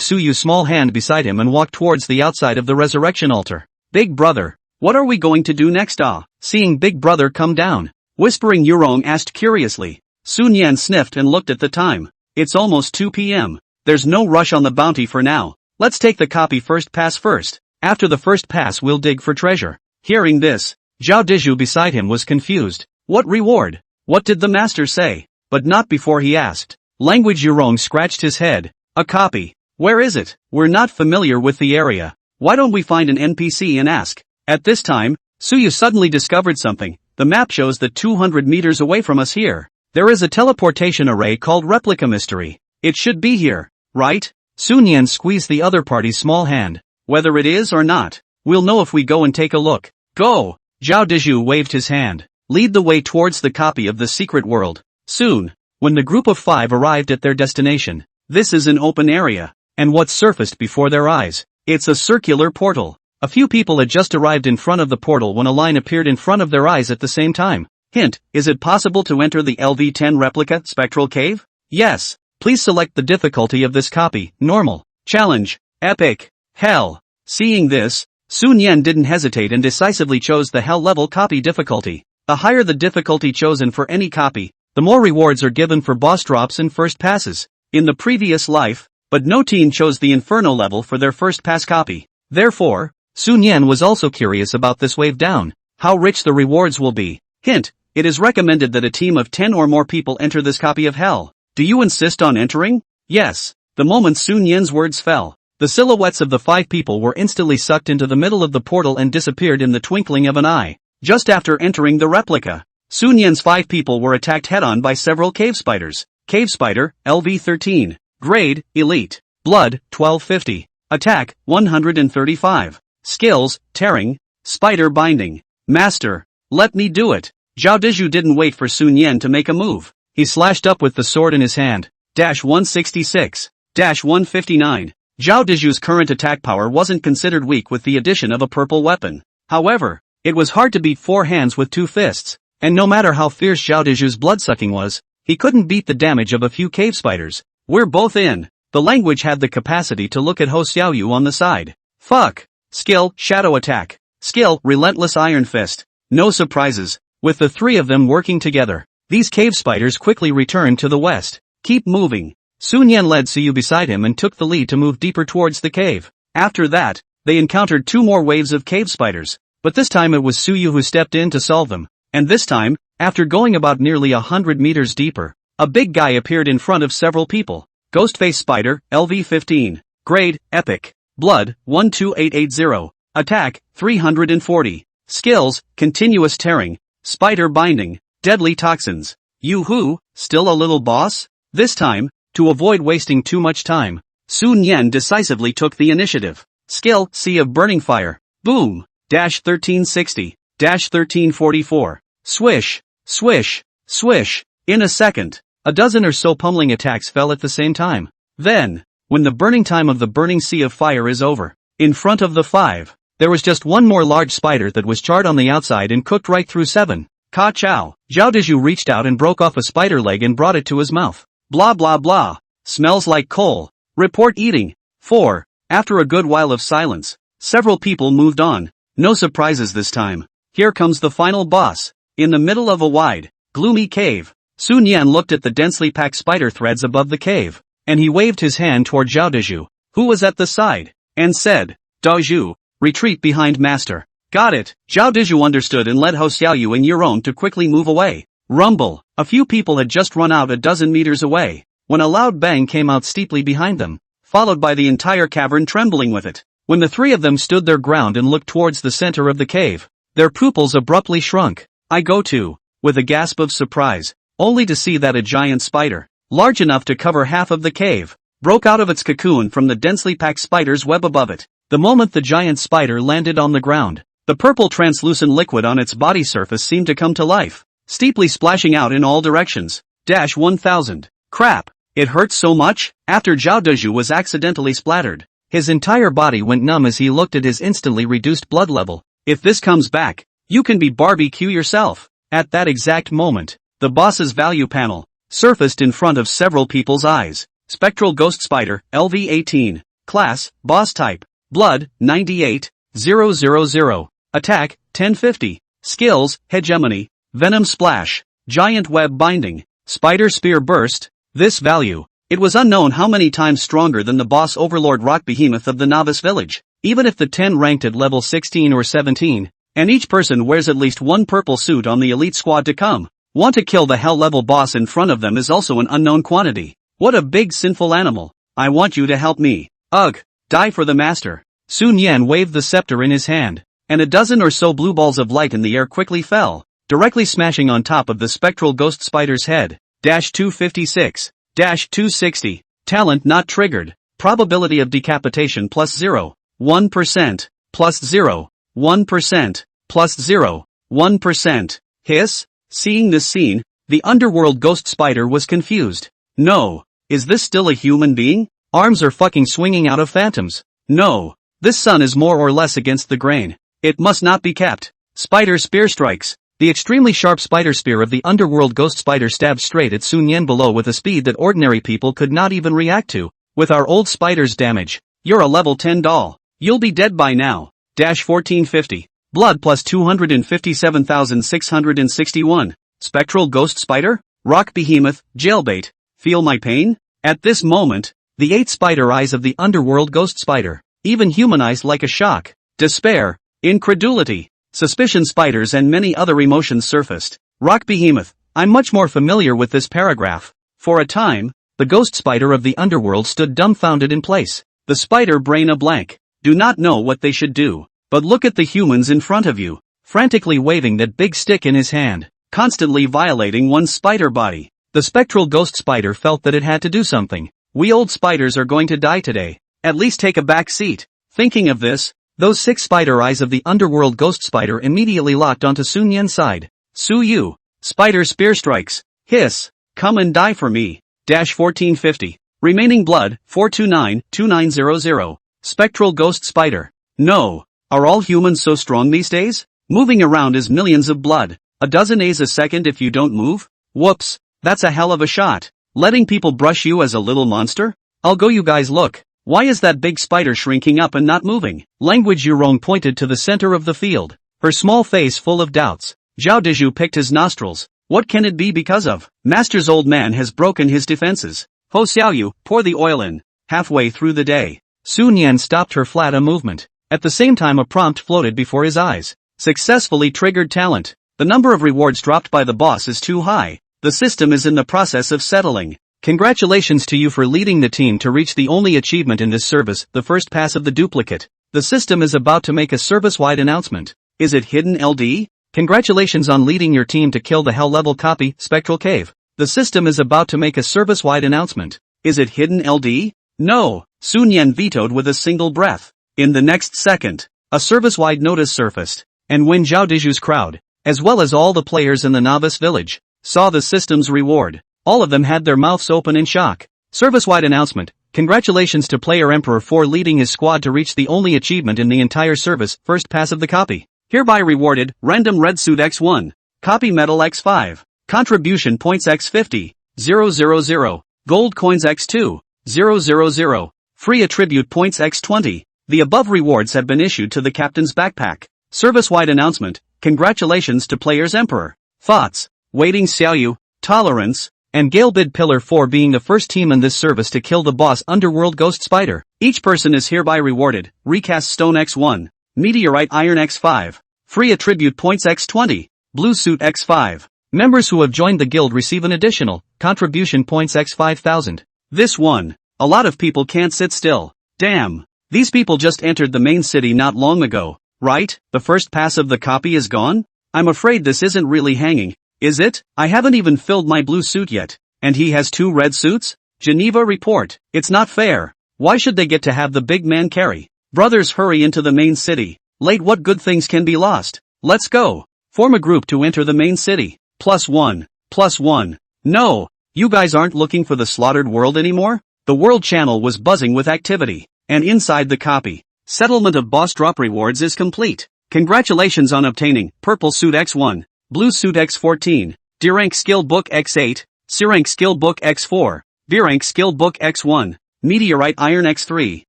Su Yu's small hand beside him and walked towards the outside of the resurrection altar. Big brother, what are we going to do next? Seeing Big Brother come down, Whispering Yurong asked curiously. Sun Yan sniffed and looked at the time. It's almost 2 p.m. There's no rush on the bounty for now. Let's take the copy first pass first. After the first pass we'll dig for treasure. Hearing this, Zhao Dizhu beside him was confused. What reward? What did the master say? But not before he asked. Language Yurong scratched his head. A copy. Where is it? We're not familiar with the area. Why don't we find an NPC and ask? At this time, Suyu suddenly discovered something. The map shows that 200 meters away from us here, there is a teleportation array called Replica Mystery. It should be here, right? Sun Yan squeezed the other party's small hand. Whether it is or not, we'll know if we go and take a look. Go! Zhao Dizhu waved his hand. Lead the way towards the copy of the secret world. Soon, when the group of 5 arrived at their destination, this is an open area, and what surfaced before their eyes? It's a circular portal. A few people had just arrived in front of the portal when a line appeared in front of their eyes at the same time. Hint, is it possible to enter the LV-10 replica spectral cave? Yes. Please select the difficulty of this copy, normal, challenge, epic, hell. Seeing this, Sun Yan didn't hesitate and decisively chose the hell level copy difficulty. The higher the difficulty chosen for any copy, the more rewards are given for boss drops and first passes. In the previous life, but no team chose the Inferno level for their first pass copy. Therefore, Sun Yan was also curious about this wave down, how rich the rewards will be. Hint, it is recommended that a team of 10 or more people enter this copy of hell. Do you insist on entering? Yes. The moment Sun Yan's words fell, the silhouettes of the 5 people were instantly sucked into the middle of the portal and disappeared in the twinkling of an eye. Just after entering the replica, Sun Yan's 5 people were attacked head-on by several cave spiders. Cave spider, LV-13. Grade, Elite. Blood, 1250. Attack, 135. Skills, Tearing, Spider Binding. Master, let me do it. Zhao Dizhu didn't wait for Sun Yan to make a move. He slashed up with the sword in his hand. -166. -159. Zhao Dizhu's current attack power wasn't considered weak with the addition of a purple weapon. However, it was hard to beat 4 hands with 2 fists, and no matter how fierce Zhao Dizhu's blood-sucking was, he couldn't beat the damage of a few cave spiders. We're both in. The language had the capacity to look at Ho Xiaoyu on the side. Fuck. Skill, Shadow Attack. Skill, Relentless Iron Fist. No surprises. With the 3 of them working together, these cave spiders quickly returned to the west. Keep moving. Sun Yan led Suyu beside him and took the lead to move deeper towards the cave. After that, they encountered 2 more waves of cave spiders, but this time it was Suyu who stepped in to solve them. And this time, after going about nearly 100 meters deeper, a big guy appeared in front of several people. Ghostface Spider, LV-15. Grade, Epic. Blood, 12880. Attack, 340. Skills, Continuous Tearing, Spider Binding, Deadly Toxins. Yoo-hoo, still a little boss? This time, to avoid wasting too much time, Sun Yan decisively took the initiative. Skill, Sea of Burning Fire. Boom. -1360. -1344. Swish, swish, swish. In a second, A dozen or so pummeling attacks fell at the same time. Then, when the burning time of the burning sea of fire is over, in front of the 5, there was just one more large spider that was charred on the outside and cooked right through 7. Ka chow. Zhao Dezhu reached out and broke off a spider leg and brought it to his mouth. Blah blah blah. Smells like coal. Report eating. 4. After a good while of silence, several people moved on. No surprises this time. Here comes the final boss. In the middle of a wide, gloomy cave, Sun Yan looked at the densely packed spider threads above the cave, and he waved his hand toward Zhao Dezhu, who was at the side, and said, Dezhu, retreat behind master. Got it. Zhao Dezhu understood and led Ho Xiaoyu and Yuron to quickly move away. Rumble. A few people had just run out a dozen meters away, when a loud bang came out steeply behind them, followed by the entire cavern trembling with it. When the 3 of them stood their ground and looked towards the center of the cave, their pupils abruptly shrunk. I go to, with a gasp of surprise, only to see that a giant spider, large enough to cover half of the cave, broke out of its cocoon from the densely packed spider's web above it. The moment the giant spider landed on the ground, the purple translucent liquid on its body surface seemed to come to life, steeply splashing out in all directions. 1000. Crap. It hurt so much? After Zhao Dezhu was accidentally splattered, his entire body went numb as he looked at his instantly reduced blood level. If this comes back, you can be barbecue yourself. At that exact moment, the boss's value panel surfaced in front of several people's eyes. Spectral Ghost Spider, LV-18. Class, Boss Type. Blood, 98,000. Attack, 1050. Skills, Hegemony. Venom Splash. Giant Web Binding. Spider Spear Burst. This value. It was unknown how many times stronger than the boss Overlord Rock Behemoth of the Novice Village. Even if the 10 ranked at level 16 or 17, and each person wears at least one purple suit on the elite squad to come. Want to kill the hell level boss in front of them is also an unknown quantity. What a big sinful animal. I want you to help me. Ugh. Die for the master. Sun Yan waved the scepter in his hand, and a dozen or so blue balls of light in the air quickly fell, directly smashing on top of the spectral ghost spider's head. 256. 260. Talent not triggered. Probability of decapitation plus 0. 1%. Plus 0. 1%. Plus 0. 1%. Hiss? Seeing this scene, the underworld ghost spider was confused. No. Is this still a human being? Arms are fucking swinging out of phantoms. No. This sun is more or less against the grain. It must not be kept. Spider spear strikes. The extremely sharp spider spear of the underworld ghost spider stabbed straight at Sun Yan below with a speed that ordinary people could not even react to. With our old spider's damage, you're a level 10 doll. You'll be dead by now. 1450. Blood plus 257,661. Spectral Ghost Spider? Rock Behemoth, Jailbait. Feel my pain? At this moment, the 8 spider eyes of the underworld ghost spider, even humanized like a shock, despair, incredulity, suspicion spiders and many other emotions surfaced. Rock Behemoth, I'm much more familiar with this paragraph. For a time, the ghost spider of the underworld stood dumbfounded in place, the spider brain a blank. Do not know what they should do. But look at the humans in front of you, frantically waving that big stick in his hand, constantly violating one's spider body. The spectral ghost spider felt that it had to do something. We old spiders are going to die today. At least take a back seat. Thinking of this, those 6 spider eyes of the underworld ghost spider immediately locked onto Sun Yan's side. Su Yu. Spider spear strikes. Hiss. Come and die for me. 1450. Remaining blood, 429-2900. Spectral ghost spider. No. Are all humans so strong these days? Moving around is millions of blood. A dozen A's a second if you don't move? Whoops. That's a hell of a shot. Letting people brush you as a little monster? I'll go you guys look. Why is that big spider shrinking up and not moving? Language Yuron pointed to the center of the field, her small face full of doubts. Zhao Dezhu picked his nostrils. What can it be because of? Master's old man has broken his defenses. Ho Xiaoyu, pour the oil in. Halfway through the day, Sun Yan stopped her flat-a movement. At the same time a prompt floated before his eyes. Successfully triggered talent. The number of rewards dropped by the boss is too high. The system is in the process of settling. Congratulations to you for leading the team to reach the only achievement in this service, the first pass of the duplicate. The system is about to make a service-wide announcement. Is it hidden LD? Congratulations on leading your team to kill the hell-level copy, Spectral Cave. The system is about to make a service-wide announcement. Is it hidden LD? No, Sun Yan vetoed with a single breath. In the next second, a service-wide notice surfaced, and when Zhao Dezhu's crowd, as well as all the players in the novice village, saw the system's reward, All of them had their mouths open in shock. Service-wide announcement. Congratulations to player Emperor for leading his squad to reach the only achievement in the entire service, first pass of the copy. Hereby rewarded, random red suit x1. Copy medal x5. Contribution points x50. 000. Gold coins x2. 000. Free attribute points x20. The above rewards have been issued to the captain's backpack. Service-wide announcement. Congratulations to players Emperor. Thoughts. Waiting Xiaoyu, Tolerance, and Galebid Pillar 4 being the first team in this service to kill the boss Underworld Ghost Spider. Each person is hereby rewarded, Recast Stone x1, Meteorite Iron x5, Free Attribute Points x20, Blue Suit x5. Members who have joined the guild receive an additional, Contribution Points x5000. This one. A lot of people can't sit still. Damn. These people just entered the main city not long ago, right? The first pass of the copy is gone? I'm afraid this isn't really hanging. Is it? I haven't even filled my blue suit yet. And he has 2 red suits? Geneva report. It's not fair. Why should they get to have the big man carry? Brothers, hurry into the main city. Late, what good things can be lost? Let's go. Form a group to enter the main city. +1. +1. No. You guys aren't looking for the slaughtered world anymore? The world channel was buzzing with activity. And inside the copy, settlement of boss drop rewards is complete. Congratulations on obtaining Purple Suit X1. Blue Suit X14, D-Rank Skill Book X8, C-Rank Skill Book X4, B-Rank Skill Book X1, Meteorite Iron X3,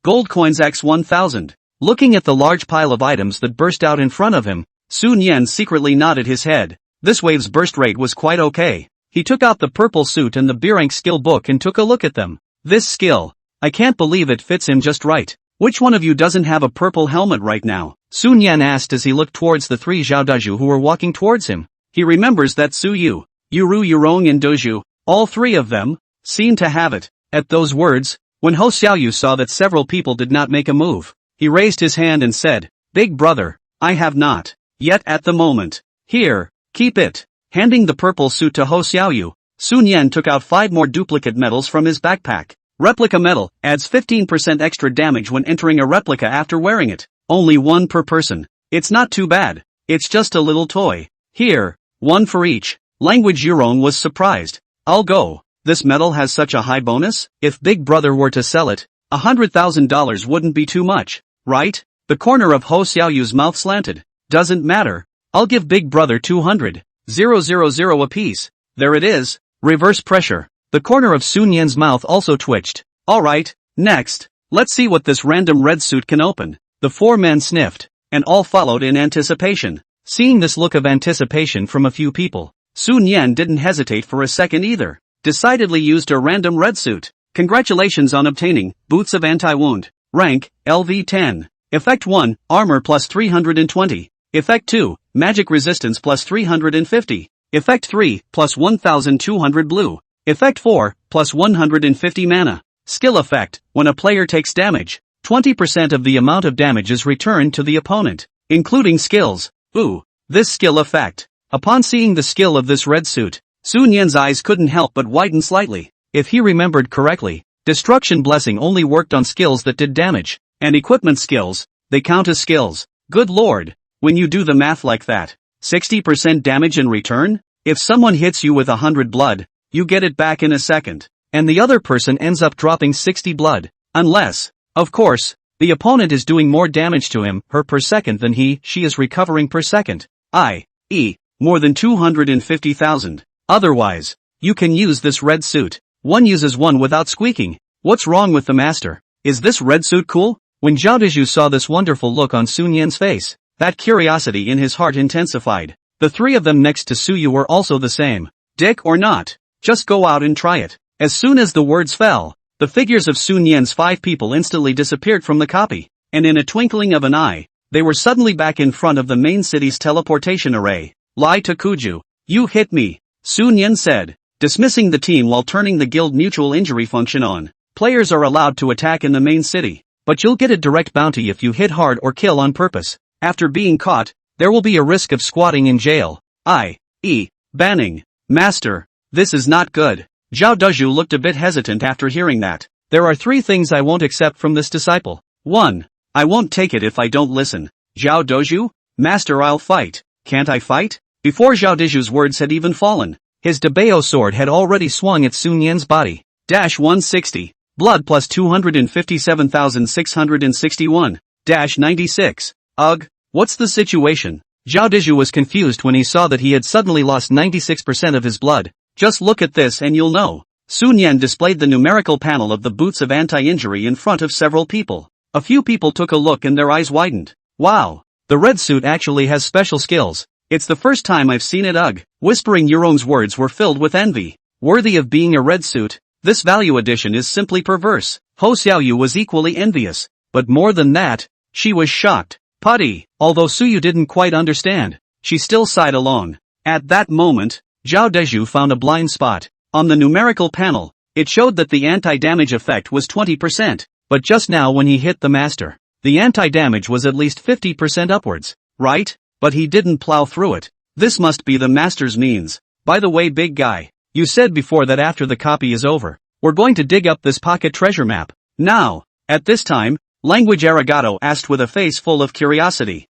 Gold Coins X1000. Looking at the large pile of items that burst out in front of him, Sun Yan secretly nodded his head. This wave's burst rate was quite okay. He took out the purple suit and the B-Rank Skill Book and took a look at them. This skill. I can't believe it fits him just right. Which one of you doesn't have a purple helmet right now? Sun Yan asked as he looked towards the 3 Zhao Daju who were walking towards him. He remembers that Su Yu, Yuru Yurong and Doju, all 3 of them, seemed to have it. At those words, when Ho Xiaoyu saw that several people did not make a move, he raised his hand and said, "Big brother, I have not. Yet at the moment. Here, keep it." Handing the purple suit to Ho Xiaoyu, Sun Yan took out 5 more duplicate medals from his backpack. Replica medal adds 15% extra damage when entering a replica after wearing it. Only 1 per person. It's not too bad. It's just a little toy. Here, 1 for each. Language Yurong was surprised. I'll go. This medal has such a high bonus? If Big Brother were to sell it, $100,000 wouldn't be too much, right? The corner of Ho Xiaoyu's mouth slanted. Doesn't matter. I'll give Big Brother 200,000 apiece. There it is. Reverse pressure. The corner of Sun Yan's mouth also twitched. Alright, next. Let's see what this random red suit can open. The 4 men sniffed, and all followed in anticipation. Seeing this look of anticipation from a few people, Sun Yan didn't hesitate for a second either. Decidedly used a random red suit. Congratulations on obtaining Boots of Anti-Wound. Rank, LV10. Effect 1, Armor plus 320. Effect 2, Magic Resistance plus 350. Effect 3, plus 1200 blue. Effect 4, plus 150 mana. Skill effect, when a player takes damage, 20% of the amount of damage is returned to the opponent, including skills. Ooh, this skill effect. Upon seeing the skill of this red suit, Sun Yan's eyes couldn't help but widen slightly. If he remembered correctly, Destruction Blessing only worked on skills that did damage, and equipment skills, they count as skills. Good lord, when you do the math like that, 60% damage in return? If someone hits you with 100 blood, you get it back in a second, and the other person ends up dropping 60 blood, unless, of course, the opponent is doing more damage to him, her per second than she is recovering per second, i.e., more than 250,000. Otherwise, you can use this red suit. One uses one without squeaking. What's wrong with the master? Is this red suit cool? When Zhao Diju saw this wonderful look on Sun Yan's face, that curiosity in his heart intensified. The 3 of them next to Su Yu were also the same. Dick or not, just go out and try it. As soon as the words fell, the figures of Sun Yan's 5 people instantly disappeared from the copy, and in a twinkling of an eye, they were suddenly back in front of the main city's teleportation array. Lai Takuju, you hit me, Sun Yan said, dismissing the team while turning the guild mutual injury function on. Players are allowed to attack in the main city, but you'll get a direct bounty if you hit hard or kill on purpose. After being caught, there will be a risk of squatting in jail, i.e., banning. Master, this is not good. Zhao Daju looked a bit hesitant after hearing that. There are 3 things I won't accept from this disciple. 1. I won't take it if I don't listen. Zhao Doju? Master, I'll fight. Can't I fight? Before Zhao Daju's words had even fallen, His Dabeo sword had already swung at Sun Yan's body. 160. Blood plus 257,661. 96. Ugh, what's the situation? Zhao Dizhu was confused when he saw that he had suddenly lost 96% of his blood. Just look at this and you'll know. Sun Yan displayed the numerical panel of the boots of anti-injury in front of several people. A few people took a look and their eyes widened. Wow, the red suit actually has special skills. It's the first time I've seen it. Ugh. Whispering Yurong's words were filled with envy. Worthy of being a red suit, this value addition is simply perverse. Ho Xiaoyu was equally envious. But more than that, she was shocked. Putty. Although Suyu didn't quite understand, she still sighed along. At that moment, Zhao Dezhu found a blind spot. On the numerical panel, it showed that the anti-damage effect was 20%, but just now when he hit the master, the anti-damage was at least 50% upwards, right? But he didn't plow through it. This must be the master's means. By the way, big guy, you said before that after the copy is over, we're going to dig up this pocket treasure map. Now, at this time, Language Arigato asked with a face full of curiosity.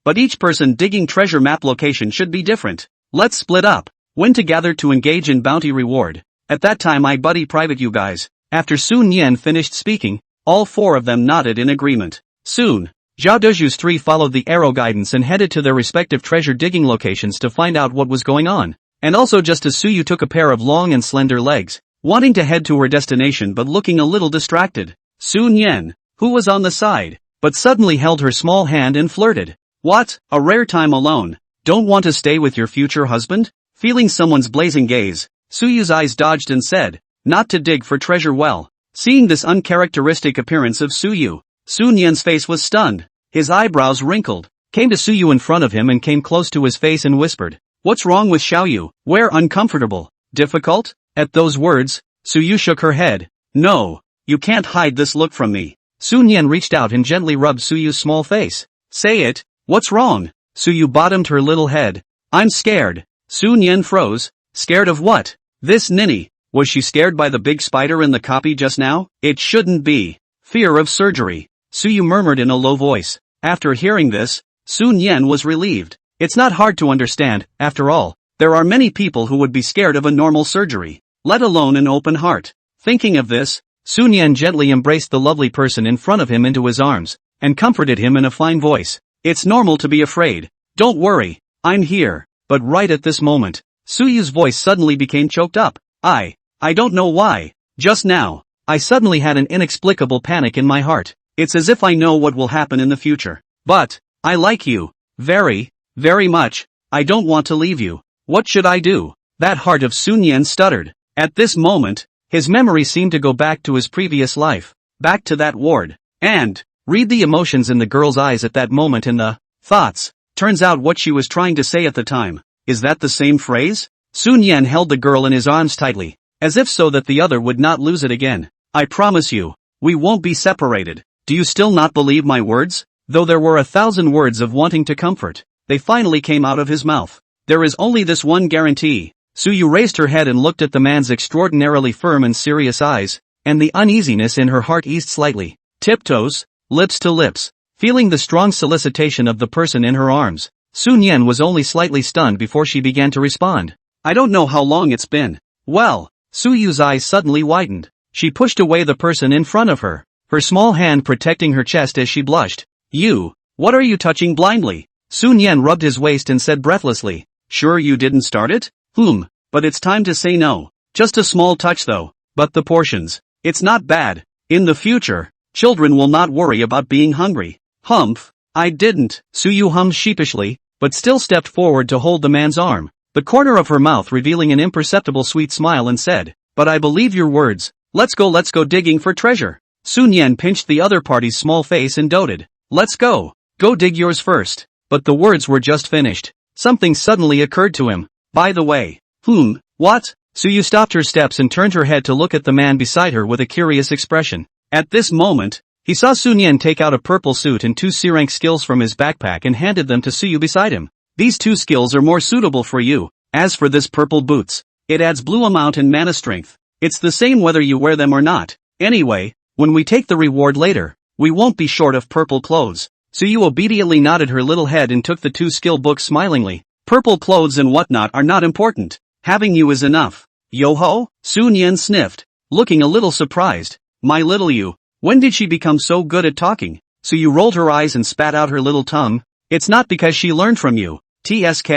But each person digging treasure map location should be different. Let's split up. When to gather to engage in bounty reward. At that time I buddy private you guys. After Sun Yan finished speaking, all four of them nodded in agreement. Soon, Zhao Dezhu's three followed the arrow guidance and headed to their respective treasure digging locations to find out what was going on. And also just as Suyu took a pair of long and slender legs, wanting to head to her destination but looking a little distracted. Sun Yan, who was on the side, but suddenly held her small hand and flirted. What, a rare time alone. Don't want to stay with your future husband? Feeling someone's blazing gaze, Suyu's eyes dodged and said, not to dig for treasure well. Seeing this uncharacteristic appearance of Suyu, Sun Yan's face was stunned. His eyebrows wrinkled, came to Suyu in front of him and came close to his face and whispered, what's wrong with Xiaoyu? Where uncomfortable? Difficult? At those words, Suyu shook her head. No, you can't hide this look from me. Sun Yan reached out and gently rubbed Suyu's small face. Say it, what's wrong? Suyu bottomed her little head. I'm scared. Sun Yan froze. Scared of what? This ninny. Was she scared by the big spider in the copy just now? It shouldn't be. Fear of surgery. Suyu murmured in a low voice. After hearing this, Sun Yan was relieved. It's not hard to understand, after all. There are many people who would be scared of a normal surgery, let alone an open heart. Thinking of this, Sun Yan gently embraced the lovely person in front of him into his arms, and comforted him in a fine voice. It's normal to be afraid. Don't worry, I'm here. But right at this moment, Suyu's voice suddenly became choked up. I don't know why. Just now, I suddenly had an inexplicable panic in my heart. It's as if I know what will happen in the future. But, I like you. Very, very much. I don't want to leave you. What should I do? That heart of Sun Yan stuttered. At this moment, his memory seemed to go back to his previous life. Back to that ward. And, read the emotions in the girl's eyes at that moment in the thoughts. Turns out what she was trying to say at the time. Is that the same phrase? Sun Yan held the girl in his arms tightly, as if so that the other would not lose it again. I promise you, we won't be separated. Do you still not believe my words? Though there were 1,000 words of wanting to comfort, they finally came out of his mouth. There is only this one guarantee. Suyu raised her head and looked at the man's extraordinarily firm and serious eyes, and the uneasiness in her heart eased slightly. Tiptoes, lips to lips, feeling the strong solicitation of the person in her arms. Sun Yan was only slightly stunned before she began to respond. I don't know how long it's been. Well, Suyu's eyes suddenly widened. She pushed away the person in front of her, her small hand protecting her chest as she blushed. You, what are you touching blindly? Sun Yan rubbed his waist and said breathlessly. Sure you didn't start it? But it's time to say no. Just a small touch though. But the portions. It's not bad. In the future, children will not worry about being hungry. Humph, I didn't. Suyu hummed sheepishly, but still stepped forward to hold the man's arm, the corner of her mouth revealing an imperceptible sweet smile and said, but I believe your words. Let's go digging for treasure. Sun Yan pinched the other party's small face and doted. Let's go. Go dig yours first. But the words were just finished. Something suddenly occurred to him. By the way. What? Suyu stopped her steps and turned her head to look at the man beside her with a curious expression. At this moment, he saw Sun Yan take out a purple suit and 2 C-rank skills from his backpack and handed them to Suyu beside him. These 2 skills are more suitable for you. As for this purple boots, it adds blue amount and mana strength. It's the same whether you wear them or not. Anyway, when we take the reward later, we won't be short of purple clothes. Suyu obediently nodded her little head and took the 2 skill books smilingly. Purple clothes and whatnot are not important. Having you is enough. Yo-ho? Su Nian sniffed, looking a little surprised. My little you, when did she become so good at talking? Su Yu rolled her eyes and spat out her little tongue. It's not because she learned from you. TSK.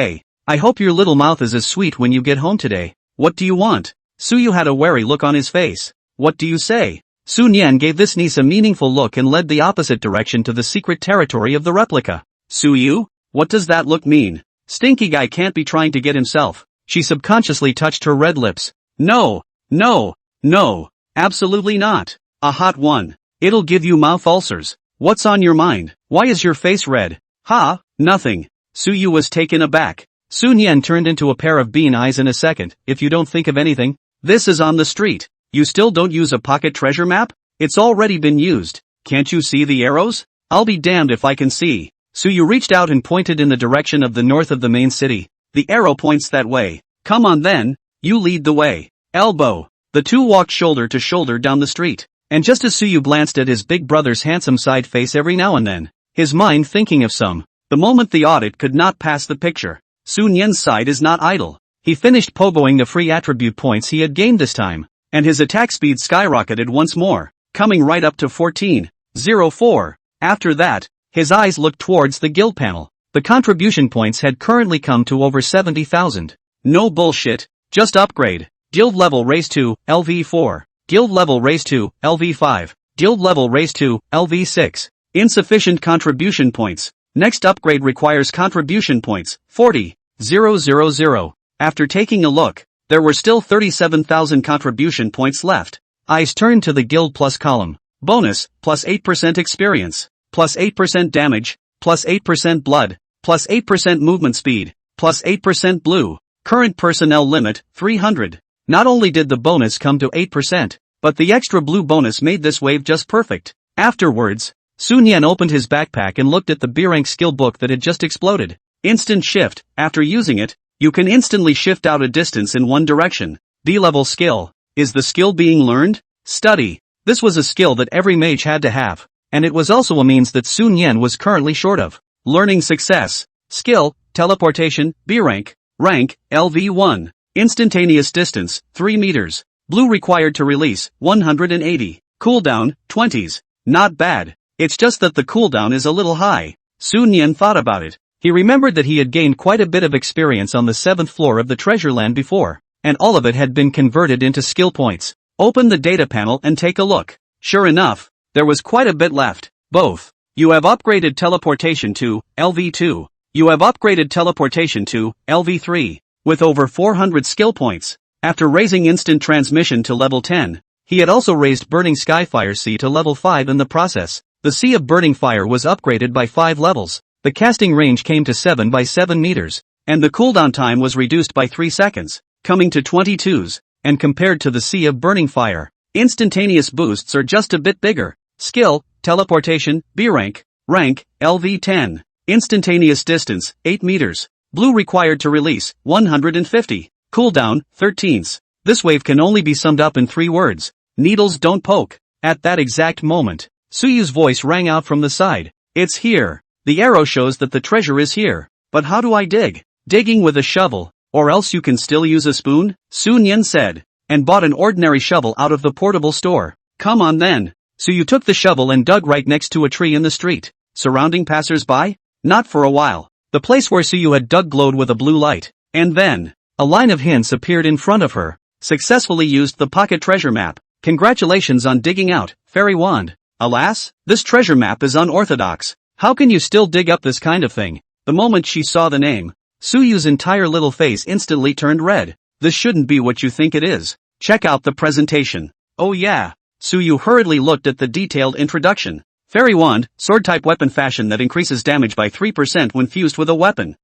I hope your little mouth is as sweet when you get home today. What do you want? Su Yu had a wary look on his face. What do you say? Su Nian gave this niece a meaningful look and led the opposite direction to the secret territory of the replica. Su Yu? What does that look mean? Stinky guy can't be trying to get himself. She subconsciously touched her red lips. No, no, no, absolutely not. A hot one. It'll give you mouth ulcers. What's on your mind? Why is your face red? Ha, nothing. Su Yu was taken aback. Su Nian turned into a pair of bean eyes in a second. If you don't think of anything, this is on the street. You still don't use a pocket treasure map? It's already been used. Can't you see the arrows? I'll be damned if I can see. Su Yu reached out and pointed in the direction of the north of the main city. The arrow points that way. Come on then, you lead the way. Elbow. The two walked shoulder to shoulder down the street. And just as Su Yu glanced at his big brother's handsome side face every now and then, his mind thinking of the moment the audit could not pass the picture. Su Nian's side is not idle. He finished pogoing the free attribute points he had gained this time, and his attack speed skyrocketed once more, coming right up to 14.04. After that, his eyes looked towards the guild panel. The contribution points had currently come to over 70,000. No bullshit, just upgrade. Guild level raised to LV4. Guild level raised to LV5. Guild level raised to LV6. Insufficient contribution points. Next upgrade requires contribution points, 40,000. After taking a look, there were still 37,000 contribution points left. Eyes turned to the Guild Plus column. Bonus, plus 8% experience, plus 8% damage, plus 8% blood, plus 8% movement speed, plus 8% blue. Current personnel limit, 300. Not only did the bonus come to 8%, but the extra blue bonus made this wave just perfect. Afterwards, Su Nian opened his backpack and looked at the B-rank skill book that had just exploded. Instant shift. After using it, you can instantly shift out a distance in one direction. D-level skill. Is the skill being learned? Study. This was a skill that every mage had to have, and it was also a means that Su Nian was currently short of. Learning success. Skill, teleportation, B-rank, rank, LV1. Instantaneous distance, 3 meters. Blue required to release, 180. Cooldown, 20s. Not bad. It's just that the cooldown is a little high. Su Nian thought about it. He remembered that he had gained quite a bit of experience on the 7th floor of the treasure land before, and all of it had been converted into skill points. Open the data panel and take a look. Sure enough, there was quite a bit left. Both. You have upgraded teleportation to LV2. You have upgraded teleportation to LV3, with over 400 skill points. After raising instant transmission to level 10, he had also raised Burning Skyfire C to level 5 in the process. The Sea of Burning Fire was upgraded by 5 levels, the casting range came to 7 by 7 meters, and the cooldown time was reduced by 3 seconds, coming to 22s, and compared to the Sea of Burning Fire, instantaneous boosts are just a bit bigger. Skill, teleportation, B-rank, rank, LV10, instantaneous distance, 8 meters, blue required to release, 150, cooldown, 13s. This wave can only be summed up in 3 words, needles don't poke. At that exact moment, Su Yu's voice rang out from the side. It's here. The arrow shows that the treasure is here. But how do I dig? Digging with a shovel, or else you can still use a spoon? Su Nian said, and bought an ordinary shovel out of the portable store. Come on then. Su Yu took the shovel and dug right next to a tree in the street. Surrounding passers-by? Not for a while. The place where Su Yu had dug glowed with a blue light. And then, a line of hints appeared in front of her. Successfully used the pocket treasure map. Congratulations on digging out, fairy wand. Alas, this treasure map is unorthodox. How can you still dig up this kind of thing? The moment she saw the name, Su Yu's entire little face instantly turned red. This shouldn't be what you think it is. Check out the presentation. Oh yeah. Su Yu hurriedly looked at the detailed introduction. Fairy wand, sword-type weapon fashion that increases damage by 3% when fused with a weapon.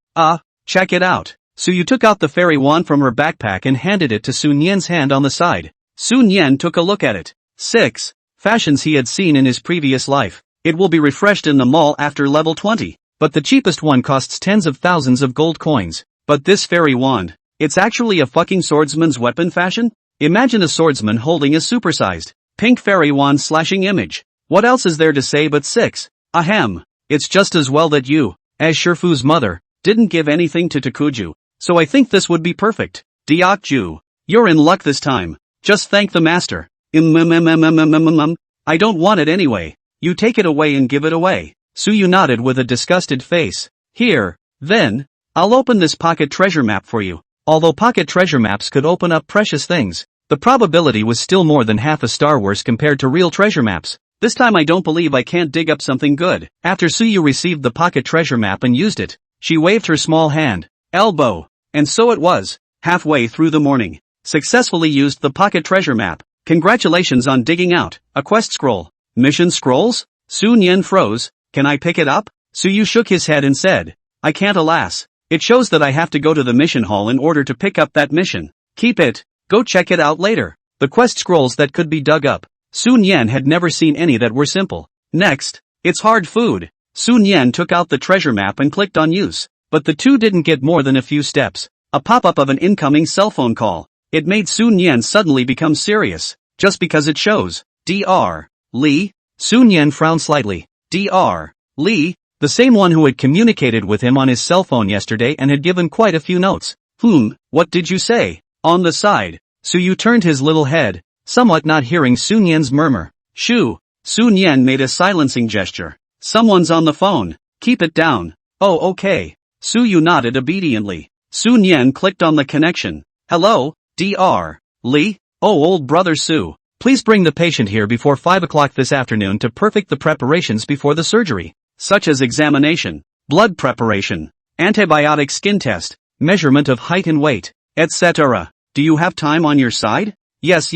Check it out. Su Yu took out the fairy wand from her backpack and handed it to Su Nian's hand on the side. Su Nian took a look at it. 6. Fashions he had seen in his previous life. It will be refreshed in the mall after level 20. But the cheapest one costs tens of thousands of gold coins. But this fairy wand, it's actually a fucking swordsman's weapon fashion? Imagine a swordsman holding a supersized, pink fairy wand slashing image. What else is there to say but 6? Ahem. It's just as well that you, as Shifu's mother, didn't give anything to Takuju. So I think this would be perfect. Deokju. You're in luck this time. Just thank the master. I don't want it anyway. You take it away and give it away. Suyu nodded with a disgusted face. Here, then. I'll open this pocket treasure map for you. Although pocket treasure maps could open up precious things, the probability was still more than half a star worse compared to real treasure maps. This time I don't believe I can't dig up something good. After Suyu received the pocket treasure map and used it, she waved her small hand, elbow, and so it was. Halfway through the morning, successfully used the pocket treasure map. Congratulations on digging out a quest scroll. Mission scrolls? Sun Yen froze. Can I pick it up? Suyu shook his head and said, I can't, alas. It shows that I have to go to the mission hall in order to pick up that mission. Keep it. Go check it out later. The quest scrolls that could be dug up. Sun Yen had never seen any that were simple. Next, it's hard food. Sun Yen took out the treasure map and clicked on use. But the two didn't get more than a few steps. A pop-up of an incoming cell phone call. It made Sun Yen suddenly become serious. Just because it shows. Dr. Lee? Sun Yen frowned slightly. Dr. Lee? The same one who had communicated with him on his cell phone yesterday and had given quite a few notes. What did you say? On the side. Suyu turned his little head, somewhat not hearing Sun Yen's murmur. Shoo. Sun Yen made a silencing gesture. Someone's on the phone. Keep it down. Oh, okay. Suyu nodded obediently. Sun Yen clicked on the connection. Hello, Dr. Lee? Oh, old brother Su. Please bring the patient here before 5 o'clock this afternoon to perfect the preparations before the surgery. Such as examination, blood preparation, antibiotic skin test, measurement of height and weight, etc. Do you have time on your side? Yes.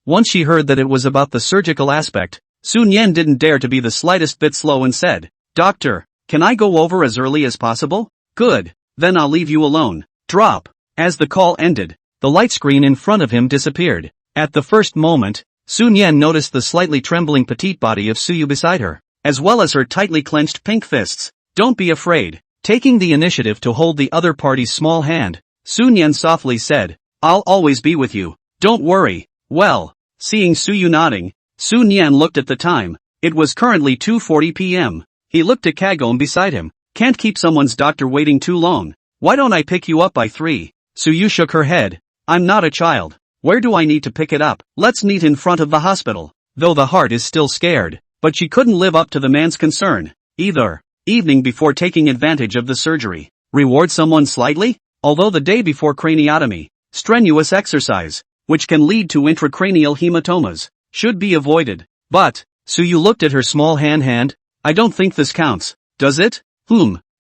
Once she heard that it was about the surgical aspect, Sun Yen didn't dare to be the slightest bit slow and said, Doctor, can I go over as early as possible? Good, then I'll leave you alone. Drop. As the call ended, the light screen in front of him disappeared. At the first moment, Sun Yen noticed the slightly trembling petite body of Suyu beside her, as well as her tightly clenched pink fists. Don't be afraid. Taking the initiative to hold the other party's small hand, Sun Yen softly said, I'll always be with you. Don't worry. Well, seeing Suyu nodding, Sun Yen looked at the time. It was currently 2:40 p.m. He looked at Kagome beside him. Can't keep someone's doctor waiting too long. Why don't I pick you up by 3? Suyu shook her head. I'm not a child. Where do I need to pick it up? Let's meet in front of the hospital. Though the heart is still scared. But she couldn't live up to the man's concern, either. Evening before taking advantage of the surgery. Reward someone slightly? Although the day before craniotomy, strenuous exercise, which can lead to intracranial hematomas, should be avoided. But, Suyu looked at her small hand. I don't think this counts. Does it?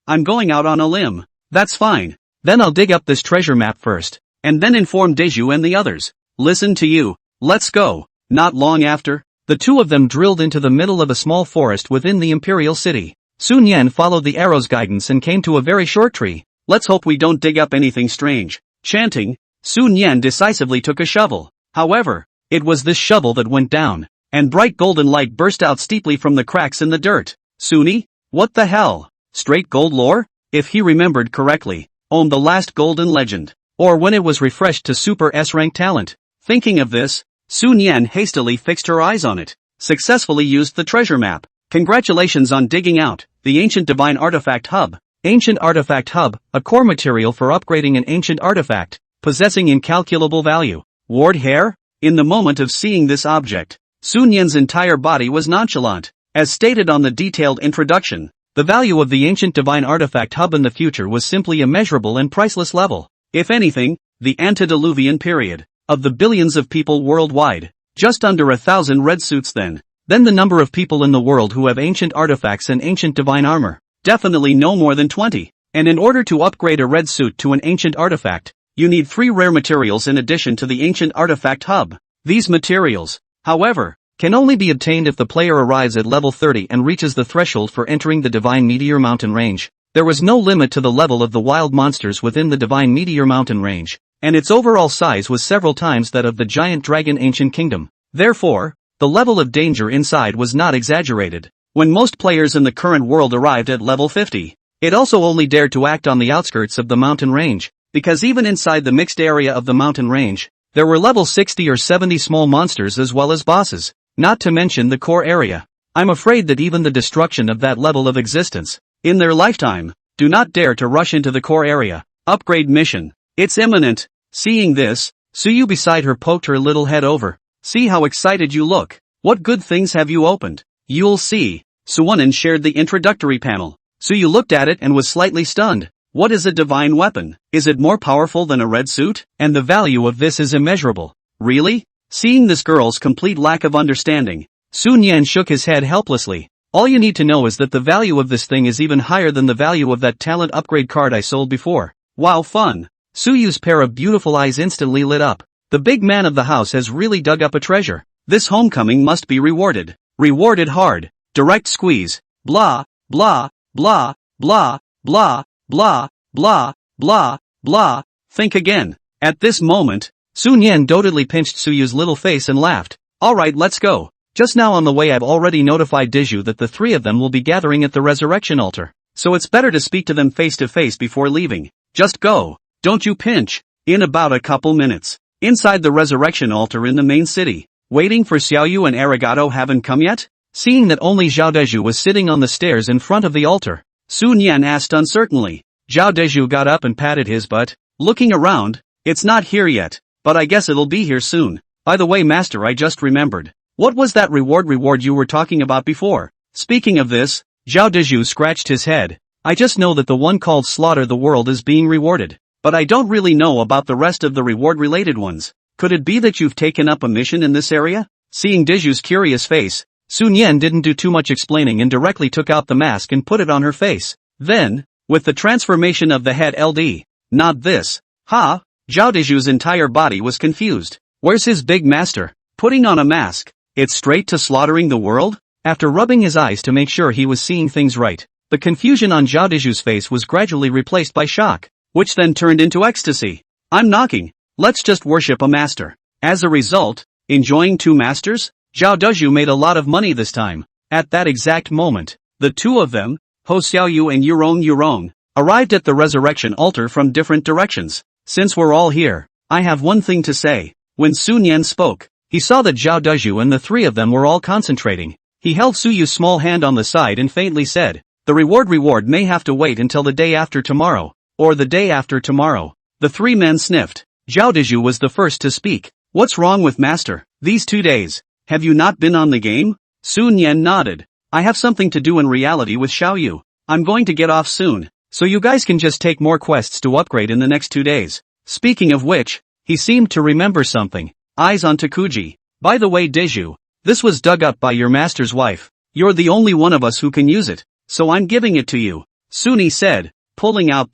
I'm going out on a limb. That's fine. Then I'll dig up this treasure map first, and then inform Deju and the others. Listen to you. Let's go. Not long after, the two of them drilled into the middle of a small forest within the imperial city. Sun Yen followed the arrow's guidance and came to a very short tree. Let's hope we don't dig up anything strange. Chanting, Sun Yen decisively took a shovel. However, it was this shovel that went down, and bright golden light burst out steeply from the cracks in the dirt. Suni? What the hell? Straight gold lore? If he remembered correctly, owned the last golden legend. Or when it was refreshed to Super S-rank talent. Thinking of this, Sun Yen hastily fixed her eyes on it. Successfully used the treasure map. Congratulations on digging out the Ancient Divine Artifact Hub. Ancient Artifact Hub, a core material for upgrading an ancient artifact, possessing incalculable value. Ward hair? In the moment of seeing this object, Sun Yen's entire body was nonchalant. As stated on the detailed introduction, the value of the Ancient Divine Artifact Hub in the future was simply immeasurable and priceless level. If anything, the antediluvian period of the billions of people worldwide, just under 1,000 red suits then the number of people in the world who have ancient artifacts and ancient divine armor, definitely no more than 20. And in order to upgrade a red suit to an ancient artifact, you need 3 rare materials in addition to the Ancient Artifact Hub. These materials, however, can only be obtained if the player arrives at level 30 and reaches the threshold for entering the Divine Meteor Mountain range. There was no limit to the level of the wild monsters within the Divine Meteor Mountain range, and its overall size was several times that of the giant dragon ancient kingdom. Therefore, the level of danger inside was not exaggerated. When most players in the current world arrived at level 50, it also only dared to act on the outskirts of the mountain range, because even inside the mixed area of the mountain range, there were level 60 or 70 small monsters as well as bosses, not to mention the core area. I'm afraid that even the destruction of that level of existence, in their lifetime, do not dare to rush into the core area. Upgrade mission. It's imminent. Seeing this, Suyu beside her poked her little head over. See how excited you look. What good things have you opened? You'll see. Suwon shared the introductory panel. Suyu looked at it and was slightly stunned. What is a divine weapon? Is it more powerful than a red suit? And the value of this is immeasurable. Really? Seeing this girl's complete lack of understanding, Sun Yan shook his head helplessly. All you need to know is that the value of this thing is even higher than the value of that talent upgrade card I sold before. Wow, fun. Suyu's pair of beautiful eyes instantly lit up. The big man of the house has really dug up a treasure. This homecoming must be rewarded. Rewarded hard. Direct squeeze. Blah, blah, blah, blah, blah, blah, blah, blah, blah. Think again. At this moment, Sun Yan dotedly pinched Suyu's little face and laughed. Alright, let's go. Just now on the way I've already notified Diju that the three of them will be gathering at the resurrection altar. So it's better to speak to them face to face before leaving. Just go. Don't you pinch. In about a couple minutes. Inside the resurrection altar in the main city. Waiting for Xiaoyu and Arigato haven't come yet? Seeing that only Zhao Deju was sitting on the stairs in front of the altar, Sun Yan asked uncertainly. Zhao Deju got up and patted his butt. Looking around, it's not here yet, but I guess it'll be here soon. By the way, master, I just remembered. What was that reward you were talking about before? Speaking of this, Zhao Deju scratched his head. I just know that the one called Slaughter the World is being rewarded. But I don't really know about the rest of the reward-related ones. Could it be that you've taken up a mission in this area? Seeing Deju's curious face, Sun Yan didn't do too much explaining and directly took out the mask and put it on her face. Then, with the transformation of the head LD, not this. Ha! Zhao Deju's entire body was confused. Where's his big master? Putting on a mask. It's straight to slaughtering the world? After rubbing his eyes to make sure he was seeing things right, the confusion on Zhao Deju's face was gradually replaced by shock, which then turned into ecstasy. I'm knocking. Let's just worship a master. As a result, enjoying two masters? Zhao Deju made a lot of money this time. At that exact moment, the two of them, Ho Xiaoyu and Yurong, arrived at the resurrection altar from different directions. Since we're all here, I have one thing to say. When Sun Yan spoke, he saw that Zhao Deju and the three of them were all concentrating. He held Suyu's small hand on the side and faintly said, the reward may have to wait until the day after tomorrow, or the day after tomorrow. The three men sniffed. Zhao Deju was the first to speak. What's wrong with master? These 2 days. Have you not been on the game? Sun Yan nodded. I have something to do in reality with Xiaoyu. I'm going to get off soon, so you guys can just take more quests to upgrade in the next 2 days. Speaking of which, he seemed to remember something. Eyes on Takuji. By the way, Deju, this was dug up by your master's wife. You're the only one of us who can use it, so I'm giving it to you. Suni said, pulling out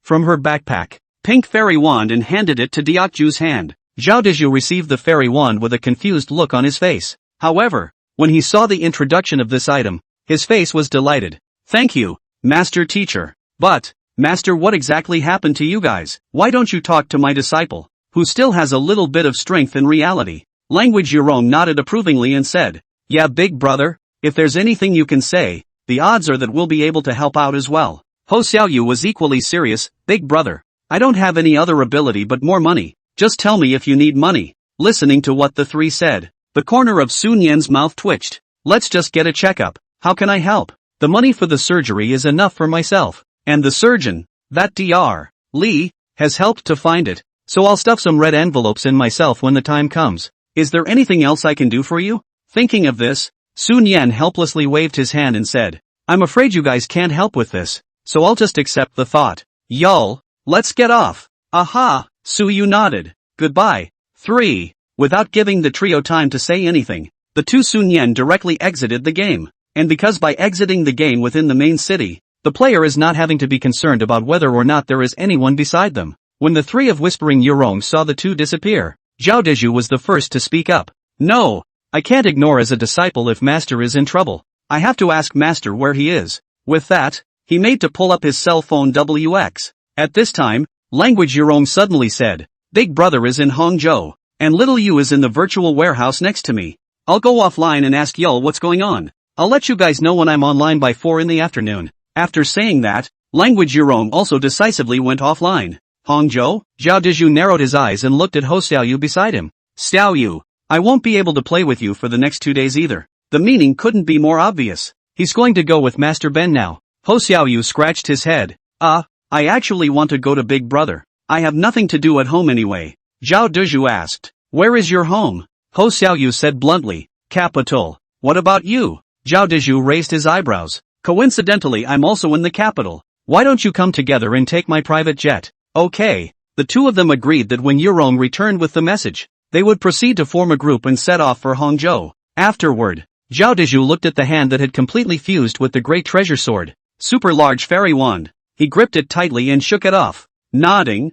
from her backpack, pink fairy wand and handed it to Diakju's hand. Zhao Deju received the fairy wand with a confused look on his face. However, when he saw the introduction of this item, his face was delighted. Thank you, master teacher. But, master, what exactly happened to you guys? Why don't you talk to my disciple, who still has a little bit of strength in reality? Language Yurong nodded approvingly and said, yeah, big brother, if there's anything you can say, the odds are that we'll be able to help out as well. Ho Xiaoyu was equally serious. Big brother, I don't have any other ability but more money. Just tell me if you need money. Listening to what the three said, the corner of Sun Yan's mouth twitched. Let's just get a checkup. How can I help? The money for the surgery is enough for myself. And the surgeon, that Dr. Lee, has helped to find it. So I'll stuff some red envelopes in myself when the time comes. Is there anything else I can do for you? Thinking of this, Sun Yan helplessly waved his hand and said, I'm afraid you guys can't help with this, so I'll just accept the thought. Y'all, let's get off. Aha, Suyu nodded. Goodbye. 3. Without giving the trio time to say anything, the two Sun Yan directly exited the game. And because by exiting the game within the main city, the player is not having to be concerned about whether or not there is anyone beside them. When the three of Whispering Yurong saw the two disappear, Zhao Deju was the first to speak up. No, I can't ignore as a disciple if master is in trouble. I have to ask master where he is. With that, he made to pull up his cell phone WX. At this time, Language Yurong suddenly said, Big brother is in Hangzhou, and little you is in the virtual warehouse next to me. I'll go offline and ask y'all what's going on. I'll let you guys know when I'm online by 4 in the afternoon. After saying that, Language Yurong also decisively went offline. Hangzhou? Zhao Deju narrowed his eyes and looked at Ho Xiaoyu beside him. Xiaoyu, I won't be able to play with you for the next 2 days either. The meaning couldn't be more obvious. He's going to go with Master Ben now. Ho Xiaoyu scratched his head. I actually want to go to Big Brother. I have nothing to do at home anyway. Zhao Dezhu asked. Where is your home? Ho Xiaoyu said bluntly. Capital. What about you? Zhao Dezhu raised his eyebrows. Coincidentally, I'm also in the capital. Why don't you come together and take my private jet? Okay. The two of them agreed that when Yurong returned with the message, they would proceed to form a group and set off for Hangzhou. Afterward, Zhao Dezhu looked at the hand that had completely fused with the great treasure sword. Super large fairy wand. He gripped it tightly and shook it off. Nodding.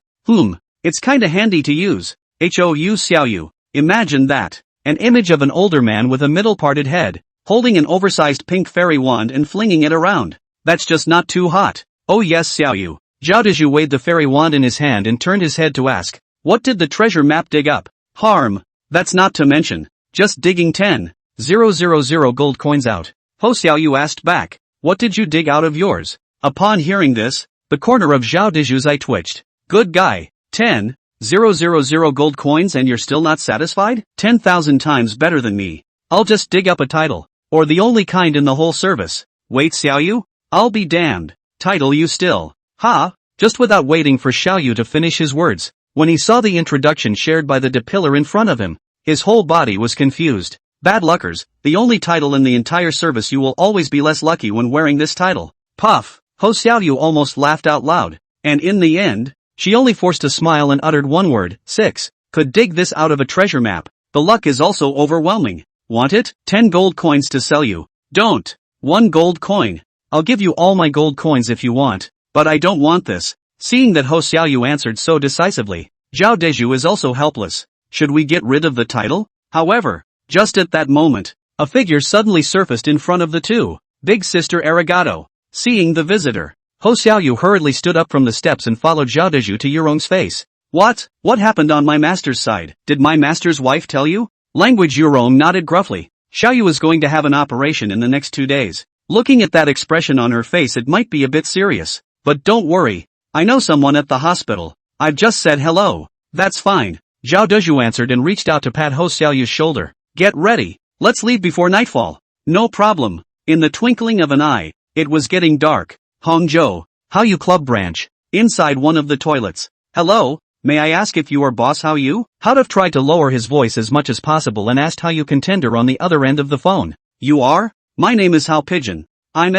It's kinda handy to use. Hou Xiaoyu. Imagine that. An image of an older man with a middle-parted head, holding an oversized pink fairy wand and flinging it around. That's just not too hot. Oh yes Xiaoyu. Zhao Dezhu weighed the fairy wand in his hand and turned his head to ask, what did the treasure map dig up? Harm. That's not to mention. Just digging 10,000 gold coins out. Ho Xiaoyu asked back, what did you dig out of yours? Upon hearing this, the corner of Zhao Dezhu's eye twitched. Good guy. 10,000 gold coins and you're still not satisfied? 10,000 times better than me. I'll just dig up a title. Or the only kind in the whole service. Wait Xiaoyu? I'll be damned. Title you still. Ha? Just without waiting for Xiaoyu to finish his words, when he saw the introduction shared by the pillar in front of him, his whole body was confused. Bad luckers, the only title in the entire service. You will always be less lucky when wearing this title. Puff. Ho Xiaoyu almost laughed out loud. And in the end, she only forced a smile and uttered one word, 6. Could dig this out of a treasure map. The luck is also overwhelming. Want it? 10 gold coins to sell you. Don't. 1 gold coin. I'll give you all my gold coins if you want, but I don't want this. Seeing that Ho Xiaoyu answered so decisively, Zhao Dezhu is also helpless. Should we get rid of the title? However, just at that moment, a figure suddenly surfaced in front of the two. Big Sister Arigato. Seeing the visitor, Ho Xiaoyu hurriedly stood up from the steps and followed Zhao Dezhu to Yurong's face. What? What happened on my master's side? Did my master's wife tell you? Language. Yurong nodded gruffly. Xiaoyu is going to have an operation in the next 2 days. Looking at that expression on her face, it might be a bit serious. But don't worry. I know someone at the hospital. I've just said hello. That's fine. Zhao Dezhu answered and reached out to pat Ho Xiaoyu's shoulder. Get ready. Let's leave before nightfall. No problem. In the twinkling of an eye, it was getting dark. Hangzhou, Haoyu Club branch. Inside one of the toilets. Hello, may I ask if you are boss Haoyu? Haoyu tried to lower his voice as much as possible and asked Haoyu contender on the other end of the phone. You are? My name is Hao Pigeon. I'm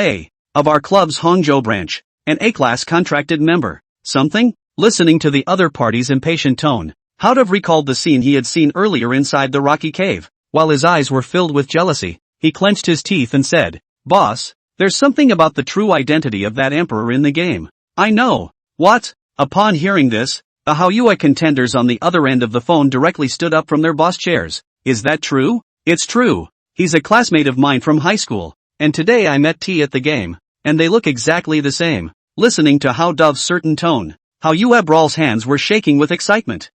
of our club's Hangzhou branch. An A-class contracted member. Something? Listening to the other party's impatient tone, Haoyu recalled the scene he had seen earlier inside the rocky cave. While his eyes were filled with jealousy, he clenched his teeth and said, Boss, there's something about the true identity of that emperor in the game. I know. What? Upon hearing this, the Haoyu contenders on the other end of the phone directly stood up from their boss chairs. Is that true? It's true. He's a classmate of mine from high school, and today I met T at the game, and they look exactly the same. Listening to Haodu's certain tone, Haoyu Brawl's hands were shaking with excitement.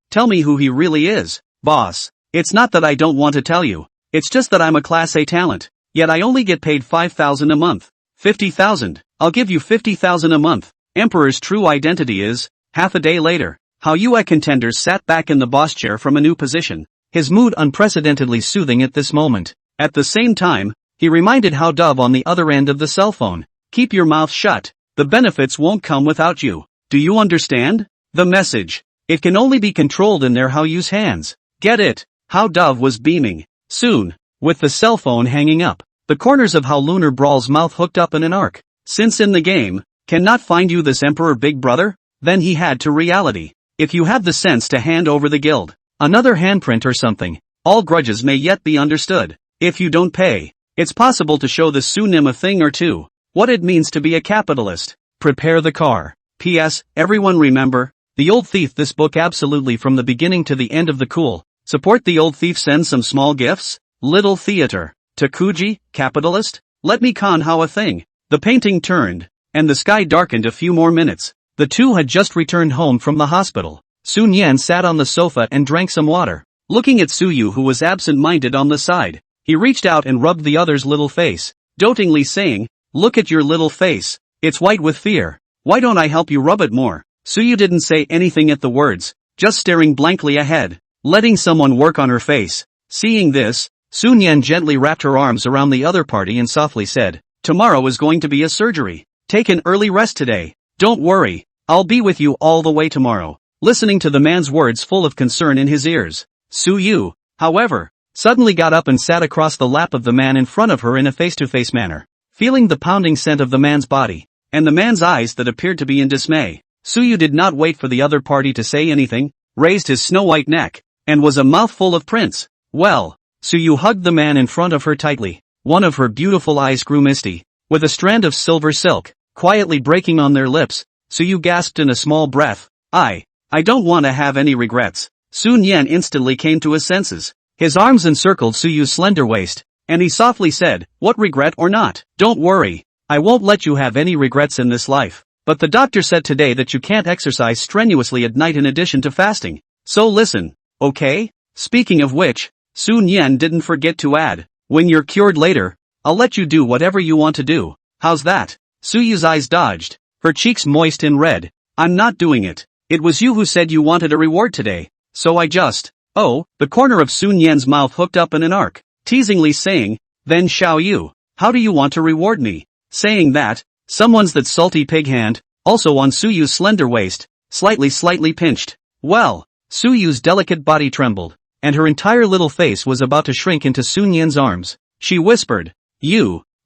Tell me who he really is, boss. It's not that I don't want to tell you. It's just that I'm a Class A talent. Yet I only get paid 5,000 a month. 50,000. I'll give you 50,000 a month. Emperor's true identity is. Half a day later, Haoyu contenders sat back in the boss chair from a new position, his mood unprecedentedly soothing at this moment. At the same time, he reminded Haodu on the other end of the cell phone. Keep your mouth shut. The benefits won't come without you. Do you understand? The message. It can only be controlled in their Haoyu's hands. Get it? Haodu was beaming. Soon, with the cell phone hanging up, the corners of Haolunar Brawl's mouth hooked up in an arc. Since in the game, cannot find you this emperor big brother? Then he had to reality. If you have the sense to hand over the guild, another handprint or something, all grudges may yet be understood. If you don't pay, it's possible to show the Sunim a thing or two. What it means to be a capitalist. Prepare the car. P.S. Everyone remember, The Old Thief. This book absolutely from the beginning to the end of the cool. Support The Old Thief. Send some small gifts. Little theater. Takuji, capitalist? Let me con how a thing. The painting turned, and the sky darkened a few more minutes. The two had just returned home from the hospital. Sun Yan sat on the sofa and drank some water. Looking at Suyu, who was absent-minded on the side, he reached out and rubbed the other's little face, dotingly saying, Look at your little face. It's white with fear. Why don't I help you rub it more? Suyu didn't say anything at the words, just staring blankly ahead, letting someone work on her face. Seeing this, Sun Yan gently wrapped her arms around the other party and softly said, Tomorrow is going to be a surgery. Take an early rest today. Don't worry, I'll be with you all the way tomorrow. Listening to the man's words full of concern in his ears, Su Yu, however, suddenly got up and sat across the lap of the man in front of her in a face-to-face manner. Feeling the pounding scent of the man's body, and the man's eyes that appeared to be in dismay, Su Yu did not wait for the other party to say anything, raised his snow-white neck, and was a mouthful of prince. Well, Su Yu hugged the man in front of her tightly. One of her beautiful eyes grew misty, with a strand of silver silk, quietly breaking on their lips. Su Yu gasped in a small breath, I don't want to have any regrets. Sun Yan instantly came to his senses. His arms encircled Su Yu's slender waist, and he softly said, what regret or not? Don't worry, I won't let you have any regrets in this life. But the doctor said today that you can't exercise strenuously at night in addition to fasting. So listen, okay? Speaking of which, Sun Yan didn't forget to add, when you're cured later, I'll let you do whatever you want to do. How's that? Su Yu's eyes dodged, her cheeks moist and red. I'm not doing it. It was you who said you wanted a reward today, so I just... Oh, the corner of Sun Yan's mouth hooked up in an arc, teasingly saying, then Xiao Yu, how do you want to reward me? Saying that, someone's that salty pig hand, also on Su Yu's slender waist, slightly pinched. Well, Su Yu's delicate body trembled, and her entire little face was about to shrink into Sun Yan's arms. She whispered,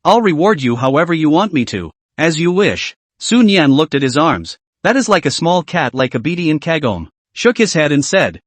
I'll reward you however you want me to, as you wish. Sun Yan looked at his arms. That is like a small cat like a beady in Kagome, shook his head and said,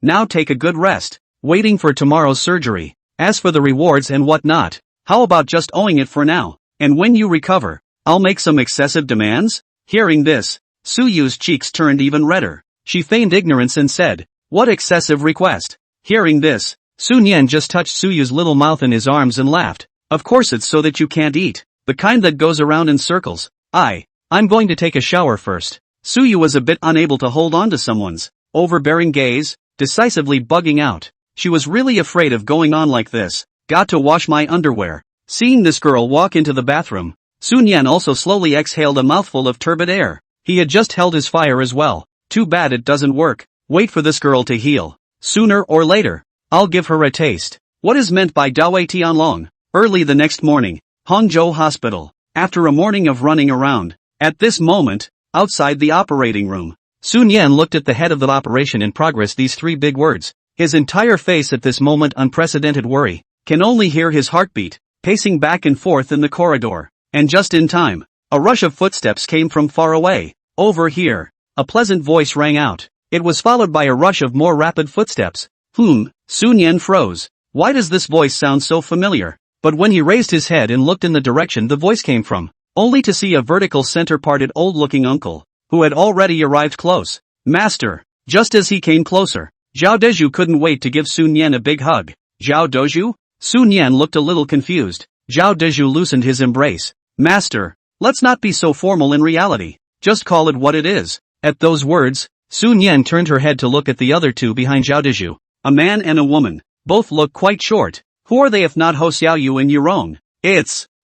now take a good rest, waiting for tomorrow's surgery. As for the rewards and whatnot, how about just owing it for now, and when you recover, I'll make some excessive demands? Hearing this, Su Yu's cheeks turned even redder. She feigned ignorance and said, what excessive request? Hearing this, Sun Yan just touched Su Yu's little mouth in his arms and laughed. Of course it's so that you can't eat, the kind that goes around in circles. I'm going to take a shower first. Su Yu was a bit unable to hold on to someone's overbearing gaze, decisively bugging out. She was really afraid of going on like this. Got to wash my underwear. Seeing this girl walk into the bathroom, Sun Yan also slowly exhaled a mouthful of turbid air. He had just held his fire as well. Too bad it doesn't work. Wait for this girl to heal. Sooner or later, I'll give her a taste. What is meant by Dawei Tianlong? Early the next morning, Hangzhou Hospital. After a morning of running around, at this moment, outside the operating room, Sun Yan looked at the head of the operation in progress. These three big words. His entire face at this moment unprecedented worry. Can only hear his heartbeat, pacing back and forth in the corridor. And just in time, a rush of footsteps came from far away. Over here, a pleasant voice rang out. It was followed by a rush of more rapid footsteps. Sun Yan froze. Why does this voice sound so familiar? But when he raised his head and looked in the direction the voice came from, only to see a vertical center-parted old-looking uncle, who had already arrived close. Master. Just as he came closer, Zhao Deju couldn't wait to give Sun Yan a big hug. Zhao Doju? Sun Yan looked a little confused. Zhao Deju loosened his embrace. Master, let's not be so formal in reality. Just call it what it is. At those words, Sun Yan turned her head to look at the other two behind Zhao Deju. A man and a woman. Both look quite short. Who are they if not Ho Xiaoyu and Yurong?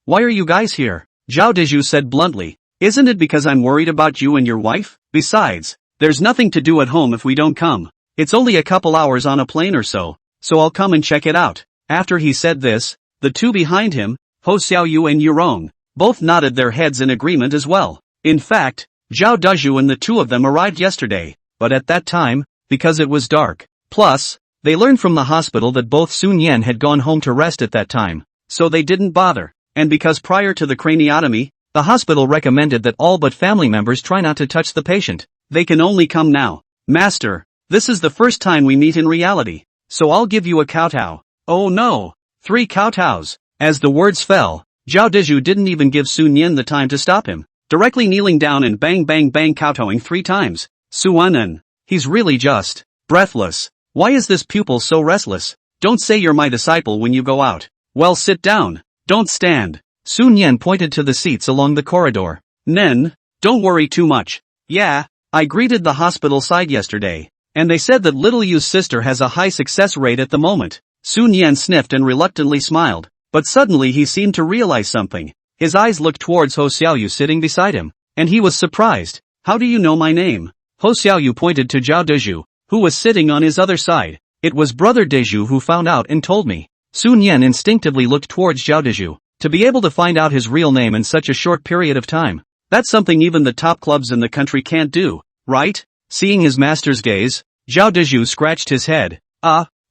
Why are you guys here? Zhao Deju said bluntly. Isn't it because I'm worried about you and your wife? Besides, there's nothing to do at home if we don't come. It's only a couple hours on a plane or so I'll come and check it out. After he said this, the two behind him, Ho Xiaoyu and Yurong, both nodded their heads in agreement as well. In fact, Zhao Deju and the two of them arrived yesterday, but at that time, because it was dark. Plus, they learned from the hospital that both Sun Yan had gone home to rest at that time, so they didn't bother. And because prior to the craniotomy, the hospital recommended that all but family members try not to touch the patient, they can only come now. Master, this is the first time we meet in reality, so I'll give you a kowtow. Oh no! 3 kowtows. As the words fell, Zhao Deju didn't even give Sun Yan the time to stop him, directly kneeling down and bang bang bang kowtowing 3 times. Suanan. He's really just breathless. Why is this pupil so restless? Don't say you're my disciple when you go out. Well, sit down. Don't stand. Sun Yan pointed to the seats along the corridor. Nen, don't worry too much. Yeah, I greeted the hospital side yesterday, and they said that little Yu's sister has a high success rate at the moment. Sun Yan sniffed and reluctantly smiled, but suddenly he seemed to realize something. His eyes looked towards Ho Xiaoyu sitting beside him, and he was surprised. How do you know my name? Ho Xiaoyu pointed to Zhao Deju, who was sitting on his other side. It was Brother Deju who found out and told me. Sun Yan instinctively looked towards Zhao Deju. To be able to find out his real name in such a short period of time, That's something even the top clubs in the country can't do, right? Seeing his master's gaze, Zhao Dezhu scratched his head.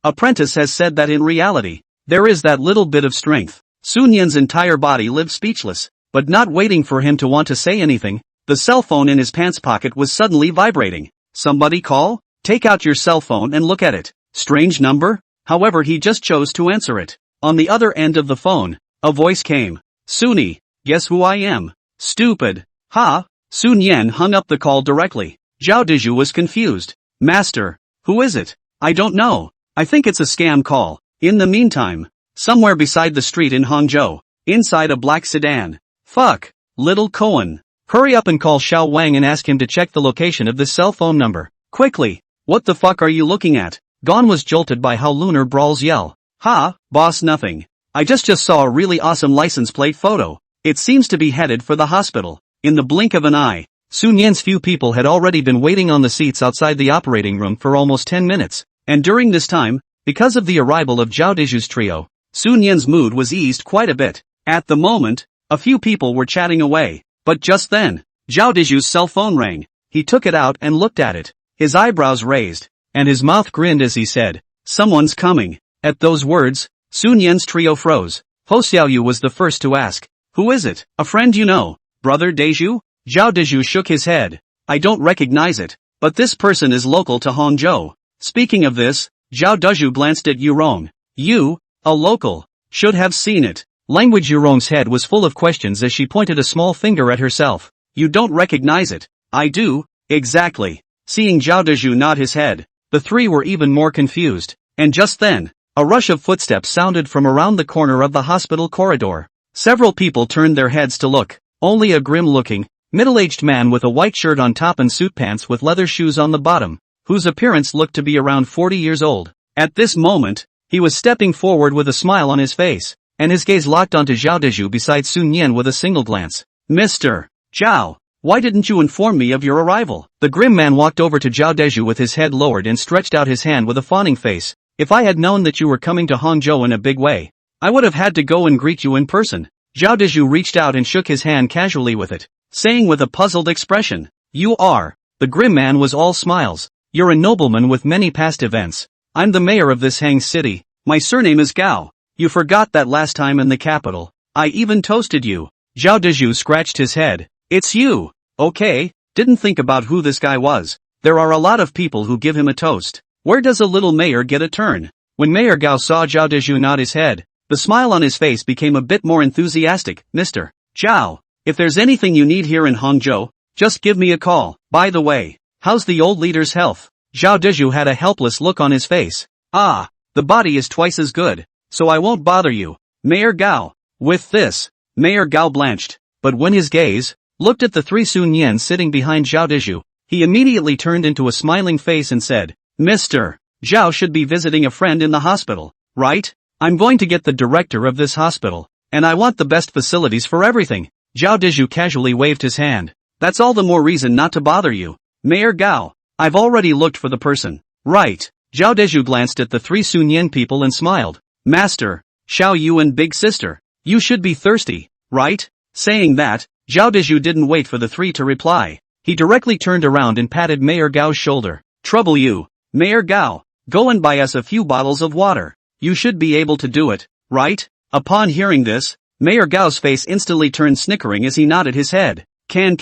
Apprentice has said that in reality, there is that little bit of strength. Sun Yan's entire body lived speechless, but not waiting for him to want to say anything, the cell phone in his pants pocket was suddenly vibrating. Somebody call? Take out your cell phone and look at it. Strange number? However, he just chose to answer it. On the other end of the phone, a voice came. Sunny, guess who I am? Stupid. Ha! Sun Yan hung up the call directly. Zhao Dezhu was confused. Master, who is it? I don't know. I think it's a scam call. In the meantime, somewhere beside the street in Hangzhou, inside a black sedan. Fuck. Little Cohen. Hurry up and call Xiao Wang and ask him to check the location of this cell phone number. Quickly. What the fuck are you looking at? Gon was jolted by how Lunar Brawl's yell. Ha, boss, nothing. I just saw a really awesome license plate photo. It seems to be headed for the hospital. In the blink of an eye, Sun Yan's few people had already been waiting on the seats outside the operating room for almost 10 minutes. And during this time, because of the arrival of Zhao Dezhu's trio, Sun Yan's mood was eased quite a bit. At the moment, a few people were chatting away. But just then, Zhao Dezhu's cell phone rang. He took it out and looked at it. His eyebrows raised, and his mouth grinned as he said, "Someone's coming." At those words, Sun Yan's trio froze. Ho Xiaoyu was the first to ask, "Who is it? A friend you know? Brother Dezhu?" Zhao Dezhu shook his head. "I don't recognize it, but this person is local to Hangzhou." Speaking of this, Zhao Dezhu glanced at Yurong. "You, a local, should have seen it." Language Yurong's head was full of questions as she pointed a small finger at herself. "You don't recognize it?" "I do, exactly." Seeing Zhao Dezhu nod his head, the three were even more confused. And just then, a rush of footsteps sounded from around the corner of the hospital corridor. Several people turned their heads to look. Only a grim-looking, middle-aged man with a white shirt on top and suit pants with leather shoes on the bottom, whose appearance looked to be around 40 years old. At this moment, he was stepping forward with a smile on his face, and his gaze locked onto Zhao Dezhu beside Sun Yan with a single glance. "Mr. Zhao, why didn't you inform me of your arrival?" The grim man walked over to Zhao Dezhu with his head lowered and stretched out his hand with a fawning face. "If I had known that you were coming to Hangzhou in a big way, I would have had to go and greet you in person." Zhao Dezhu reached out and shook his hand casually with it, saying with a puzzled expression, "You are." The grim man was all smiles. "You're a nobleman with many past events. I'm the mayor of this Hang city. My surname is Gao. You forgot that last time in the capital. I even toasted you." Zhao Dezhu scratched his head. "It's you. Okay, didn't think about who this guy was. There are a lot of people who give him a toast. Where does a little mayor get a turn?" When Mayor Gao saw Zhao Dezhu nod his head, the smile on his face became a bit more enthusiastic. "Mr. Zhao, if there's anything you need here in Hangzhou, just give me a call. By the way, how's the old leader's health?" Zhao Dezhu had a helpless look on his face. "Ah, the body is twice as good, so I won't bother you, Mayor Gao." With this, Mayor Gao blanched, but when his gaze looked at the three Sun Yan sitting behind Zhao Dezhu, he immediately turned into a smiling face and said, "Mr. Zhao should be visiting a friend in the hospital, right? I'm going to get the director of this hospital, and I want the best facilities for everything." Zhao Dezhu casually waved his hand. "That's all the more reason not to bother you, Mayor Gao. I've already looked for the person." "Right." Zhao Dezhu glanced at the three Sun Yan people and smiled. "Master, Xiao Yu and Big Sister, you should be thirsty, right?" Saying that, Zhao Dezhu didn't wait for the three to reply. He directly turned around and patted Mayor Gao's shoulder. "Trouble you, Mayor Gao, go and buy us a few bottles of water. You should be able to do it, right?" Upon hearing this, Mayor Gao's face instantly turned snickering as he nodded his head. Can.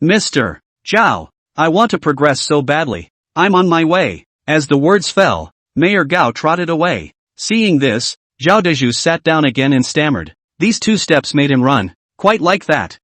"Mr. Zhao, I want to progress so badly. I'm on my way." As the words fell, Mayor Gao trotted away. Seeing this, Zhao Dezhu sat down again and stammered. These 2 steps made him run, quite like that.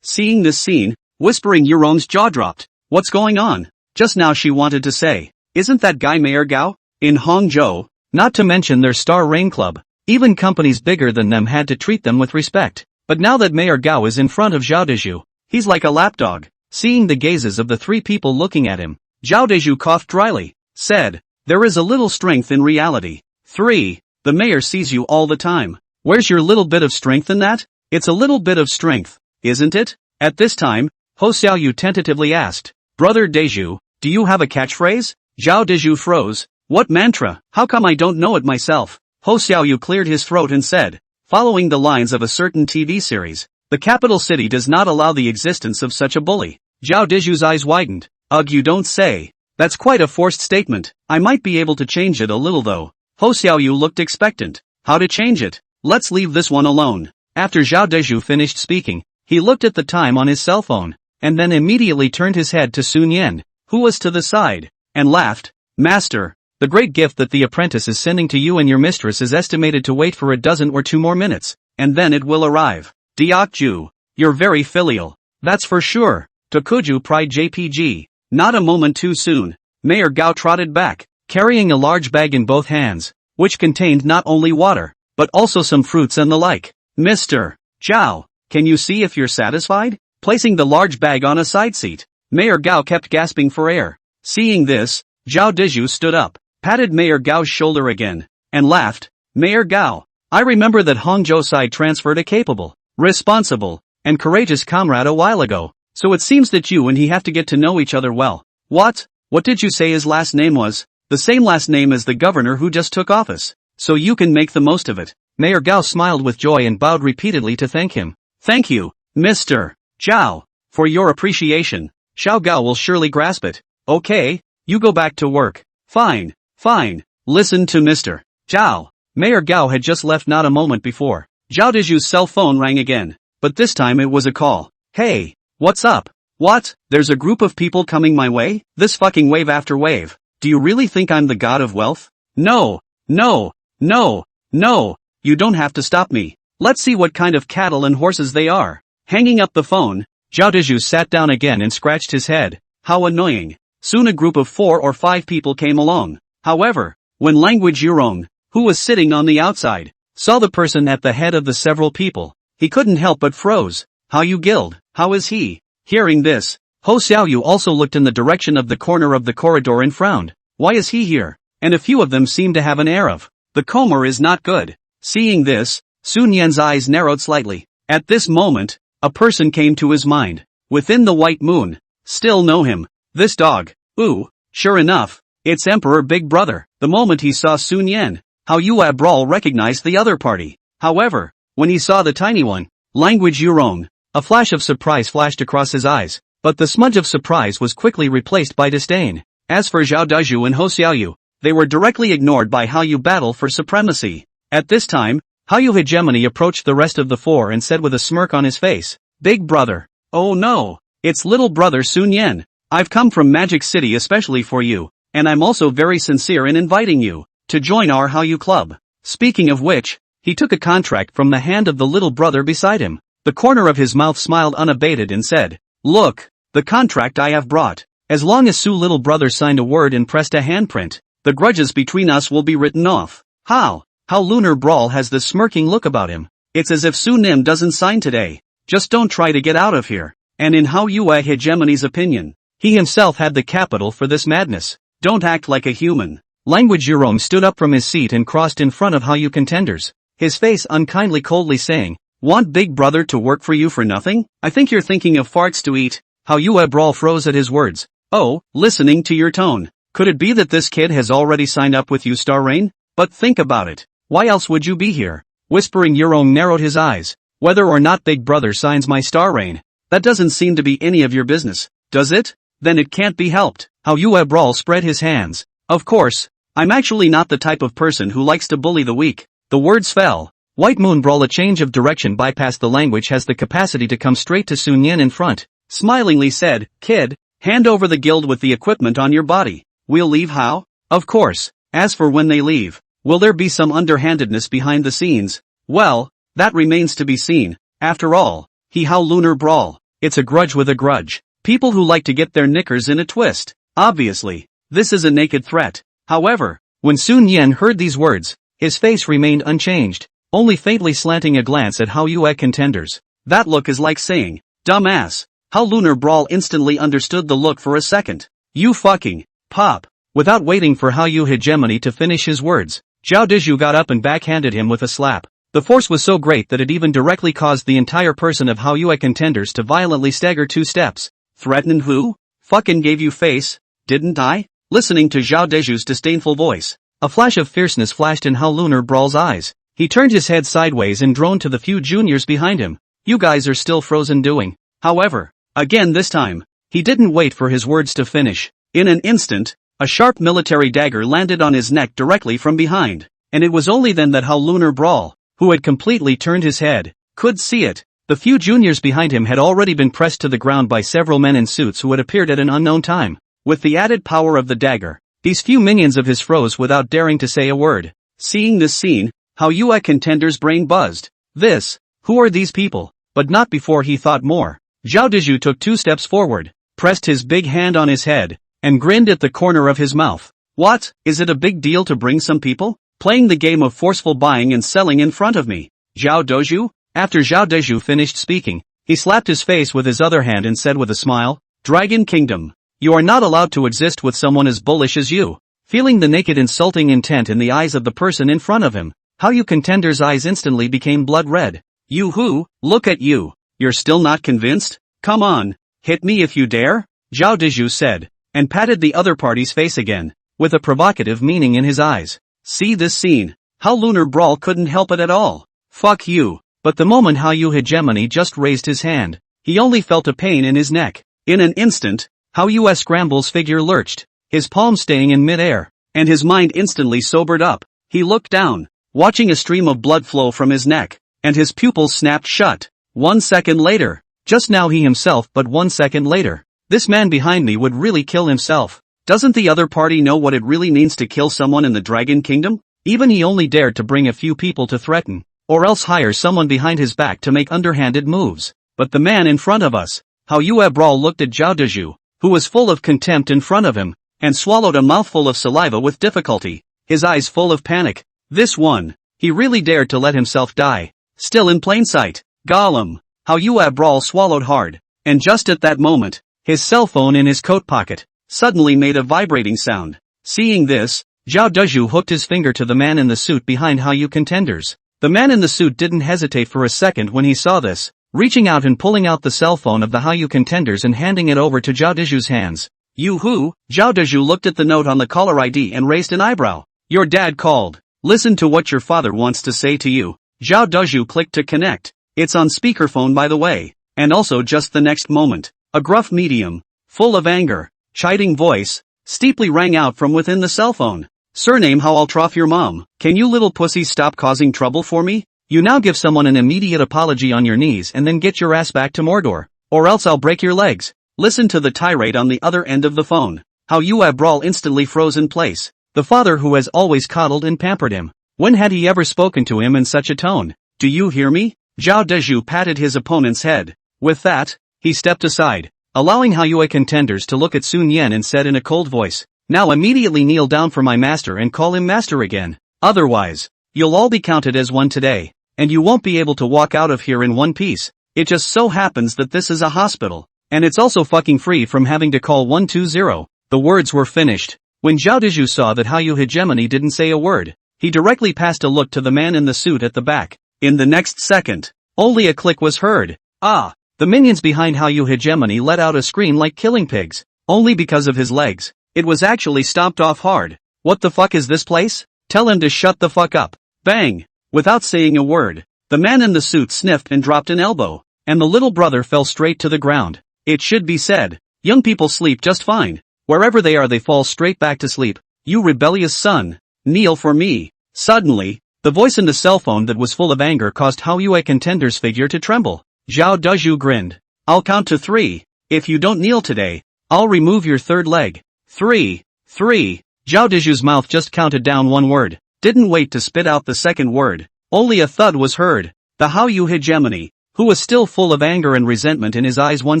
Seeing this scene, whispering Yurong's jaw dropped. What's going on? Just now she wanted to say, "Isn't that guy Mayor Gao?" In Hangzhou, not to mention their Star Rain Club, even companies bigger than them had to treat them with respect. But now that Mayor Gao is in front of Zhao Dezhu, he's like a lapdog. Seeing the gazes of the 3 people looking at him, Zhao Dezhu coughed dryly, said, "There is a little strength in reality. 3. The mayor sees you all the time. Where's your little bit of strength in that?" "It's a little bit of strength, isn't it?" At this time, Ho Xiaoyu tentatively asked, "Brother Dezhu, do you have a catchphrase?" Zhao Dezhu froze. "What mantra? How come I don't know it myself?" Ho Xiaoyu cleared his throat and said, following the lines of a certain TV series, The capital city does not allow the existence of such a bully. Zhao Deju's eyes widened. Ugh, you don't say. That's quite a forced statement. I might be able to change it a little though. Ho Xiaoyu looked expectant. How to change it? Let's leave this one alone. After Zhao Deju finished speaking, he looked at the time on his cell phone, and then immediately turned his head to Sun Yan, who was to the side, and laughed. Master, the great gift that the apprentice is sending to you and your mistress is estimated to wait for a dozen or two more minutes, and then it will arrive. Diakju, you're very filial. That's for sure. Tokuju pried JPG. Not a moment too soon. Mayor Gao trotted back, carrying a large bag in both hands, which contained not only water, but also some fruits and the like. Mr. Zhao, can you see if you're satisfied? Placing the large bag on a side seat, Mayor Gao kept gasping for air. Seeing this, Zhao Deju stood up, patted Mayor Gao's shoulder again, and laughed. Mayor Gao, I remember that Hongzhou side transferred a capable, responsible, and courageous comrade a while ago, so it seems that you and he have to get to know each other well. What? What did you say his last name was? The same last name as the governor who just took office. So you can make the most of it. Mayor Gao smiled with joy and bowed repeatedly to thank him. Thank you, Mr. Zhao, for your appreciation. Xiao Gao will surely grasp it. Okay, you go back to work. Fine, fine. Listen to Mr. Zhao. Mayor Gao had just left not a moment before. Zhao Deju's cell phone rang again, but this time it was a call. Hey, what's up? What? There's a group of people coming my way? This fucking wave after wave. Do you really think I'm the god of wealth? No, no, no, no. You don't have to stop me. Let's see what kind of cattle and horses they are. Hanging up the phone, Zhao Deju sat down again and scratched his head. How annoying. Soon a group of 4 or 5 people came along. However, when Language Yurong, who was sitting on the outside, saw the person at the head of the several people, he couldn't help but froze. How you guild? How is he? Hearing this, Ho Xiaoyu also looked in the direction of the corner of the corridor and frowned. Why is he here? And a few of them seemed to have an air of, the Comer is not good. Seeing this, Sun Yan's eyes narrowed slightly. At this moment, a person came to his mind. Within the White Moon. Still know him. This dog. Ooh, sure enough, it's Emperor Big Brother. The moment he saw Sun Yan, Hao Yue Brawl recognized the other party. However, when he saw the tiny one, Language Yurong, a flash of surprise flashed across his eyes, but the smudge of surprise was quickly replaced by disdain. As for Zhao Deju and Ho Xiaoyu, they were directly ignored by Hao Yu battle for supremacy. At this time, Hao Yu Hegemony approached the rest of the 4 and said with a smirk on his face, Big Brother. Oh no, it's little brother Sun Yan. I've come from Magic City especially for you, and I'm also very sincere in inviting you to join our Hao Yu Club. Speaking of which, he took a contract from the hand of the little brother beside him. The corner of his mouth smiled unabated and said, Look, the contract I have brought. As long as Su little brother signed a word and pressed a handprint, the grudges between us will be written off. How Lunar Brawl has this smirking look about him. It's as if Su Nim doesn't sign today. Just don't try to get out of here. And in Hao Yue Hegemony's opinion, he himself had the capital for this madness. Don't act like a human. Language Yurong stood up from his seat and crossed in front of Hao Yu contenders, his face unkindly coldly saying, Want Big Brother to work for you for nothing? I think you're thinking of farts to eat. Hao Yue Brawl froze at his words. Oh, listening to your tone. Could it be that this kid has already signed up with you, Star Rain? But think about it. Why else would you be here? Whispering Yurong narrowed his eyes. Whether or not Big Brother signs my Star Rain, that doesn't seem to be any of your business, does it? Then it can't be helped. Hao Yue Brawl spread his hands. Of course, I'm actually not the type of person who likes to bully the weak. The words fell. White Moon Brawl, a change of direction bypassed the language, has the capacity to come straight to Sun Yan in front. Smilingly said, Kid, hand over the guild with the equipment on your body. We'll leave how? Of course. As for when they leave, will there be some underhandedness behind the scenes? Well, that remains to be seen. After all, How Lunar Brawl. It's a grudge with a grudge. People who like to get their knickers in a twist. Obviously, this is a naked threat. However, when Sun Yan heard these words, his face remained unchanged, only faintly slanting a glance at Hao Yue contenders. That look is like saying, dumbass. Hao Lunar Brawl instantly understood the look for a second. You fucking pop. Without waiting for Hao Yu Hegemony to finish his words, Zhao Deju got up and backhanded him with a slap. The force was so great that it even directly caused the entire person of Hao Yue contenders to violently stagger 2 steps. Threatened who? Fucking gave you face, didn't I? Listening to Zhao Deju's disdainful voice, a flash of fierceness flashed in Hao Lunar Brawl's eyes. He turned his head sideways and droned to the few juniors behind him. you guys are still frozen doing. However, again this time, he didn't wait for his words to finish. In an instant, a sharp military dagger landed on his neck directly from behind, and it was only then that How Lunar Brawl, who had completely turned his head, could see it. The few juniors behind him had already been pressed to the ground by several men in suits who had appeared at an unknown time. With the added power of the dagger, these few minions of his froze without daring to say a word. Seeing this scene, How Yue Contender's brain buzzed. Who are these people? But not before he thought more. Zhao Dezhu took 2 steps forward, pressed his big hand on his head, and grinned at the corner of his mouth. What, is it a big deal to bring some people? Playing the game of forceful buying and selling in front of me? Zhao Dezhu? After Zhao Dezhu finished speaking, he slapped his face with his other hand and said with a smile, Dragon Kingdom. You are not allowed to exist with someone as bullish as you. Feeling the naked insulting intent in the eyes of the person in front of him, How Yue Contender's eyes instantly became blood red. You who? Look at you. You're still not convinced? Come on, hit me if you dare? Zhao Dezhu said, and patted the other party's face again, with a provocative meaning in his eyes. See this scene. How Lunar Brawl couldn't help it at all. Fuck you. But the moment How Yue Hegemony just raised his hand, he only felt a pain in his neck. In an instant, How Yue Scramble's figure lurched, his palm staying in mid-air, and his mind instantly sobered up. He looked down, watching a stream of blood flow from his neck, and his pupils snapped shut. 1 second later. Just now he himself, but 1 second later. This man behind me would really kill himself. Doesn't the other party know what it really means to kill someone in the Dragon Kingdom? Even he only dared to bring a few people to threaten, or else hire someone behind his back to make underhanded moves. But the man in front of us, How Yue Brawl looked at Zhao Dezhu, who was full of contempt in front of him, and swallowed a mouthful of saliva with difficulty, his eyes full of panic. This one, he really dared to let himself die. Still in plain sight. Gollum. How Yue Brawl swallowed hard, and just at that moment, his cell phone in his coat pocket suddenly made a vibrating sound. Seeing this, Zhao Dezhu hooked his finger to the man in the suit behind How Yue Contenders. The man in the suit didn't hesitate for a second when he saw this, reaching out and pulling out the cell phone of the How Yue Contenders and handing it over to Zhao Dezhu's hands. You who? Zhao Dezhu looked at the note on the caller ID and raised an eyebrow. Your dad called. Listen to what your father wants to say to you. Zhao Dezhu clicked to connect. It's on speakerphone by the way. And also just the next moment, a gruff medium, full of anger, chiding voice, steeply rang out from within the cell phone. Surname How I'll trough your mom. Can you little pussy stop causing trouble for me? You now give someone an immediate apology on your knees and then get your ass back to Mordor. Or else I'll break your legs. Listen to the tirade on the other end of the phone. How Yue Brawl instantly froze in place. The father who has always coddled and pampered him. When had he ever spoken to him in such a tone? Do you hear me? Zhao Dezhu patted his opponent's head. With that, he stepped aside, allowing How Yue Contenders to look at Sun Yan and said in a cold voice, Now immediately kneel down for my master and call him master again. Otherwise, you'll all be counted as one today, and you won't be able to walk out of here in one piece. It just so happens that this is a hospital, and it's also fucking free from having to call 120. The words were finished. When Zhao Dezhu saw that How Yue Hegemony didn't say a word, he directly passed a look to the man in the suit at the back. In the next second, only a click was heard. Ah! The minions behind How Yue Hegemony let out a scream like killing pigs. Only because of his legs. It was actually stomped off hard. What the fuck is this place? Tell him to shut the fuck up. Bang! Without saying a word, the man in the suit sniffed and dropped an elbow, and the little brother fell straight to the ground. It should be said, young people sleep just fine. Wherever they are they fall straight back to sleep. You rebellious son, kneel for me. Suddenly, the voice in the cell phone that was full of anger caused How Yue Contender's figure to tremble. Zhao Dezhu grinned. I'll count to 3. If you don't kneel today, I'll remove your third leg. 3. Zhao Dezhu's mouth just counted down one word. Didn't wait to spit out the second word. Only a thud was heard. The How Yue Hegemony, who was still full of anger and resentment in his eyes 1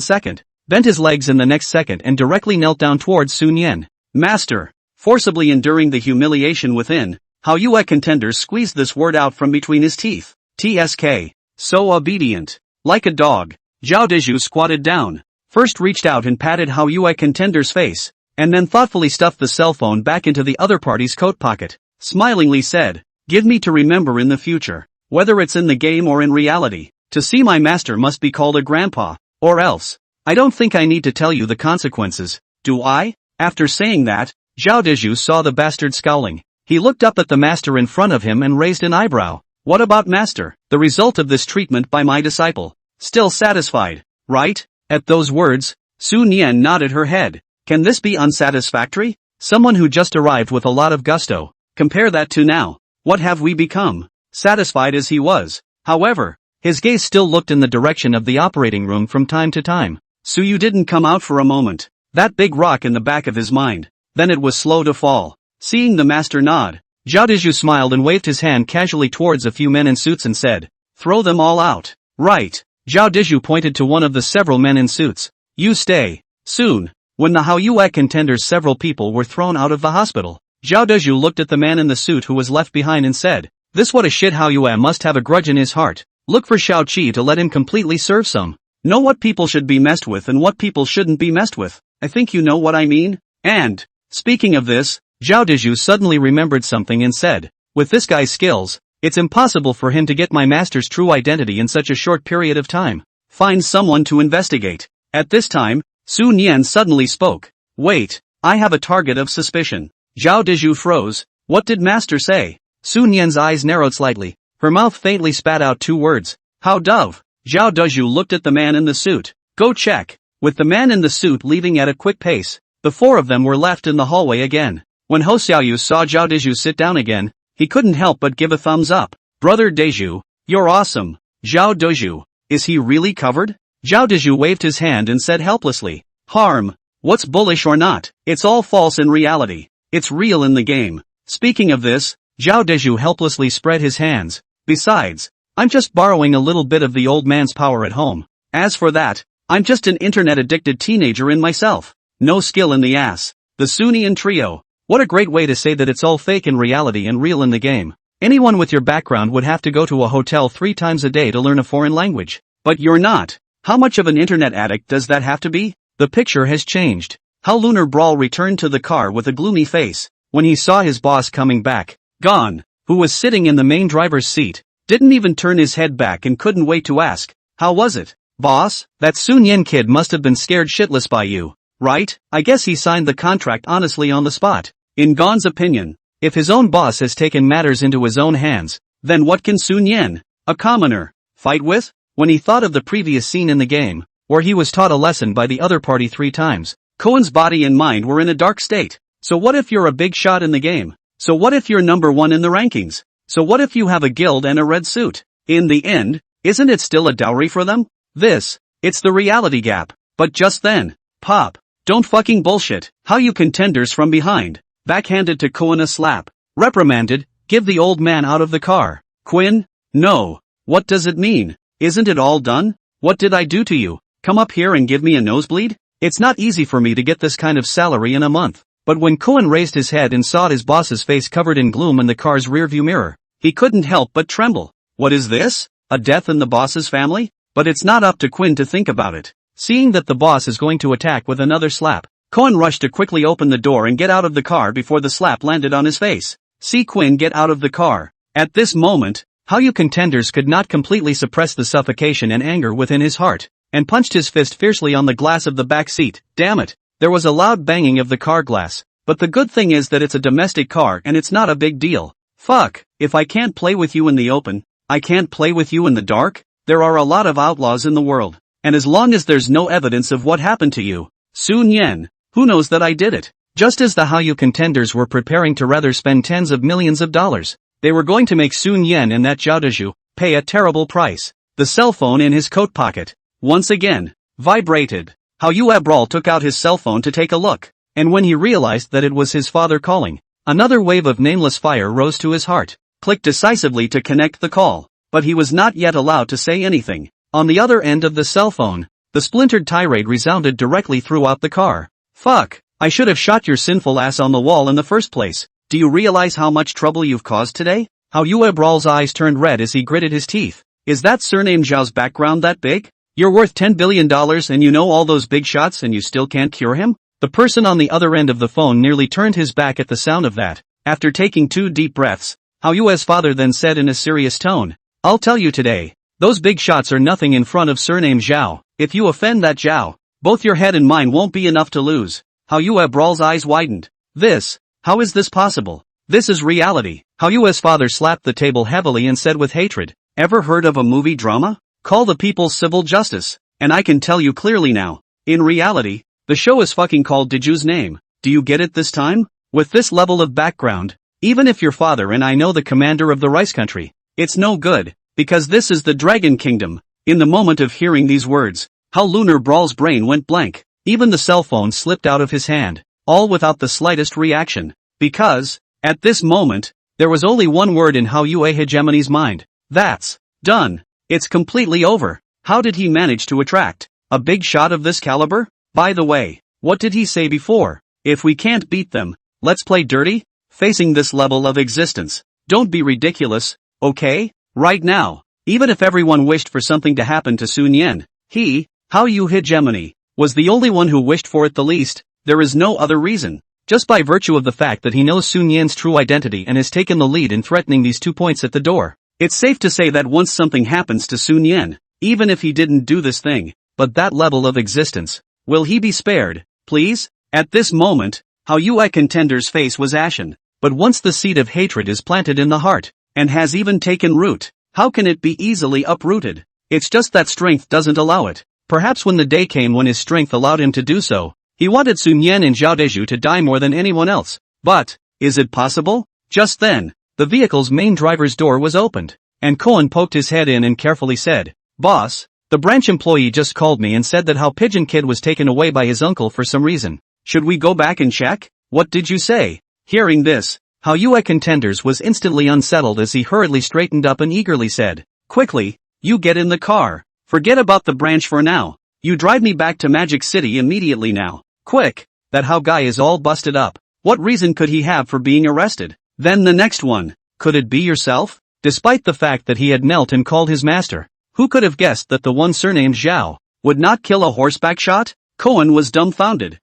second, bent his legs in the next second and directly knelt down towards Sun Yan. Master. Forcibly enduring the humiliation within, How Yue Contenders squeezed this word out from between his teeth. TSK. So obedient. Like a dog, Zhao Dezhu squatted down, first reached out and patted How Yue Contender's face, and then thoughtfully stuffed the cell phone back into the other party's coat pocket. Smilingly said, Give me to remember in the future, whether it's in the game or in reality, to see my master must be called a grandpa, or else. I don't think I need to tell you the consequences, do I? After saying that, Zhao Dezhu saw the bastard scowling. He looked up at the master in front of him and raised an eyebrow. What about master? The result of this treatment by my disciple. Still satisfied, right? At those words, Su Nian nodded her head. Can this be unsatisfactory? Someone who just arrived with a lot of gusto. Compare that to now. What have we become? Satisfied as he was. However, his gaze still looked in the direction of the operating room from time to time. So you didn't come out for a moment. That big rock in the back of his mind. Then it was slow to fall. Seeing the master nod, Zhao Dezhu smiled and waved his hand casually towards a few men in suits and said, "Throw them all out." Right. Zhao Dezhu pointed to one of the several men in suits. "You stay." Soon, when the Haoyue contenders several people were thrown out of the hospital, Zhao Dezhu looked at the man in the suit who was left behind and said, "This what a shit Haoyue must have a grudge in his heart. Look for Shao Qi to let him completely serve some. Know what people should be messed with and what people shouldn't be messed with. I think you know what I mean." And, speaking of this, Zhao Dezhu suddenly remembered something and said, "With this guy's skills, it's impossible for him to get my master's true identity in such a short period of time. Find someone to investigate." At this time, Su Nian suddenly spoke. "Wait, I have a target of suspicion." Zhao Dezhu froze. What did master say? Su Nian's eyes narrowed slightly. Her mouth faintly spat out two words. "How dove?" Zhao Dezhu looked at the man in the suit. "Go check." With the man in the suit leaving at a quick pace, the four of them were left in the hallway again. When Ho Xiaoyu saw Zhao Dezhu sit down again, he couldn't help but give a thumbs up. "Brother Dezhu, you're awesome." "Zhao Dezhu, is he really covered?" Zhao Dezhu waved his hand and said helplessly. "Harm. What's bullish or not? It's all false in reality. It's real in the game." Speaking of this, Zhao Dezhu helplessly spread his hands. "Besides, I'm just borrowing a little bit of the old man's power at home. As for that, I'm just an internet-addicted teenager in myself. No skill in the ass." The Sunian trio. What a great way to say that it's all fake in reality and real in the game. Anyone with your background would have to go to a hotel 3 times a day to learn a foreign language. But you're not. How much of an internet addict does that have to be? The picture has changed. How Lunar Brawl returned to the car with a gloomy face, when he saw his boss coming back. Gone. Who was sitting in the main driver's seat, didn't even turn his head back and couldn't wait to ask, "How was it, boss?" That Sun Yen kid must have been scared shitless by you, right? I guess he signed the contract honestly on the spot. In Gon's opinion, if his own boss has taken matters into his own hands, then what can Sun Yen, a commoner, fight with? When he thought of the previous scene in the game, where he was taught a lesson by the other party 3 times, Cohen's body and mind were in a dark state. So what if you're a big shot in the game? So what if you're number 1 in the rankings? So what if you have a guild and a red suit? In the end, isn't it still a dowry for them? It's the reality gap. But just then, pop, don't fucking bullshit. How you contenders from behind? Backhanded to Cohen a slap. Reprimanded, give the old man out of the car. Quinn? No. What does it mean? Isn't it all done? What did I do to you? Come up here and give me a nosebleed? It's not easy for me to get this kind of salary in a month. But when Cohen raised his head and saw his boss's face covered in gloom in the car's rearview mirror, he couldn't help but tremble. What is this? A death in the boss's family? But it's not up to Quinn to think about it. Seeing that the boss is going to attack with another slap, Cohen rushed to quickly open the door and get out of the car before the slap landed on his face. See Quinn get out of the car. At this moment, how you contenders could not completely suppress the suffocation and anger within his heart, and punched his fist fiercely on the glass of the back seat. Damn it. There was a loud banging of the car glass. But the good thing is that it's a domestic car and it's not a big deal. Fuck, if I can't play with you in the open, I can't play with you in the dark? There are a lot of outlaws in the world, and as long as there's no evidence of what happened to you, Sun Yen, who knows that I did it? Just as the Haoyu contenders were preparing to rather spend tens of millions of dollars, they were going to make Sun Yen and that Zhao Dezhu pay a terrible price. The cell phone in his coat pocket, once again, vibrated. Haoyu Brawl took out his cell phone to take a look, and when he realized that it was his father calling, another wave of nameless fire rose to his heart. Clicked decisively to connect the call, but he was not yet allowed to say anything. On the other end of the cell phone, the splintered tirade resounded directly throughout the car. Fuck, I should have shot your sinful ass on the wall in the first place. Do you realize how much trouble you've caused today? Haoyu Brawl's eyes turned red as he gritted his teeth. Is that surname Zhao's background that big? You're worth $10 billion and you know all those big shots and you still can't cure him? The person on the other end of the phone nearly turned his back at the sound of that. After taking 2 deep breaths, Haoyu's father then said in a serious tone, I'll tell you today, those big shots are nothing in front of surname Zhao. If you offend that Zhao, both your head and mine won't be enough to lose. Haoyu Brawl's eyes widened. How is this possible? This is reality. Haoyu's father slapped the table heavily and said with hatred, ever heard of a movie drama? Call the people's civil justice. And I can tell you clearly now. In reality, the show is fucking called Daju's name. Do you get it this time? With this level of background, even if your father and I know the commander of the rice country, it's no good, because this is the Dragon Kingdom. In the moment of hearing these words, how Lunar Brawl's brain went blank. Even the cell phone slipped out of his hand, all without the slightest reaction. Because, at this moment, there was only one word in Hao Yue Hegemony's mind. That's done. It's completely over. How did he manage to attract a big shot of this caliber? By the way, what did he say before? If we can't beat them, let's play dirty? Facing this level of existence, don't be ridiculous, okay? Right now, even if everyone wished for something to happen to Sun Yan, he, Hao Yu Hegemony, was the only one who wished for it the least. There is no other reason. Just by virtue of the fact that he knows Sun Yan's true identity and has taken the lead in threatening these 2 points at the door. It's safe to say that once something happens to Sun Yan, even if he didn't do this thing, but that level of existence, will he be spared, please? At this moment, Hao Yue Contender's face was ashen. But once the seed of hatred is planted in the heart, and has even taken root, how can it be easily uprooted? It's just that strength doesn't allow it. Perhaps when the day came when his strength allowed him to do so, he wanted Sun Yan and Zhao Deju to die more than anyone else. But, is it possible? Just then, the vehicle's main driver's door was opened, and Cohen poked his head in and carefully said, "Boss, the branch employee just called me and said that Hao Pigeon Kid was taken away by his uncle for some reason. Should we go back and check? What did you say?" Hearing this, Hao Yue Contenders was instantly unsettled as he hurriedly straightened up and eagerly said, "Quickly, you get in the car. Forget about the branch for now. You drive me back to Magic City immediately now. Quick, that Hao guy is all busted up. What reason could he have for being arrested?" Then the next one, could it be yourself? Despite the fact that he had knelt and called his master, who could have guessed that the one surnamed Zhao would not kill a horseback shot? Cohen was dumbfounded.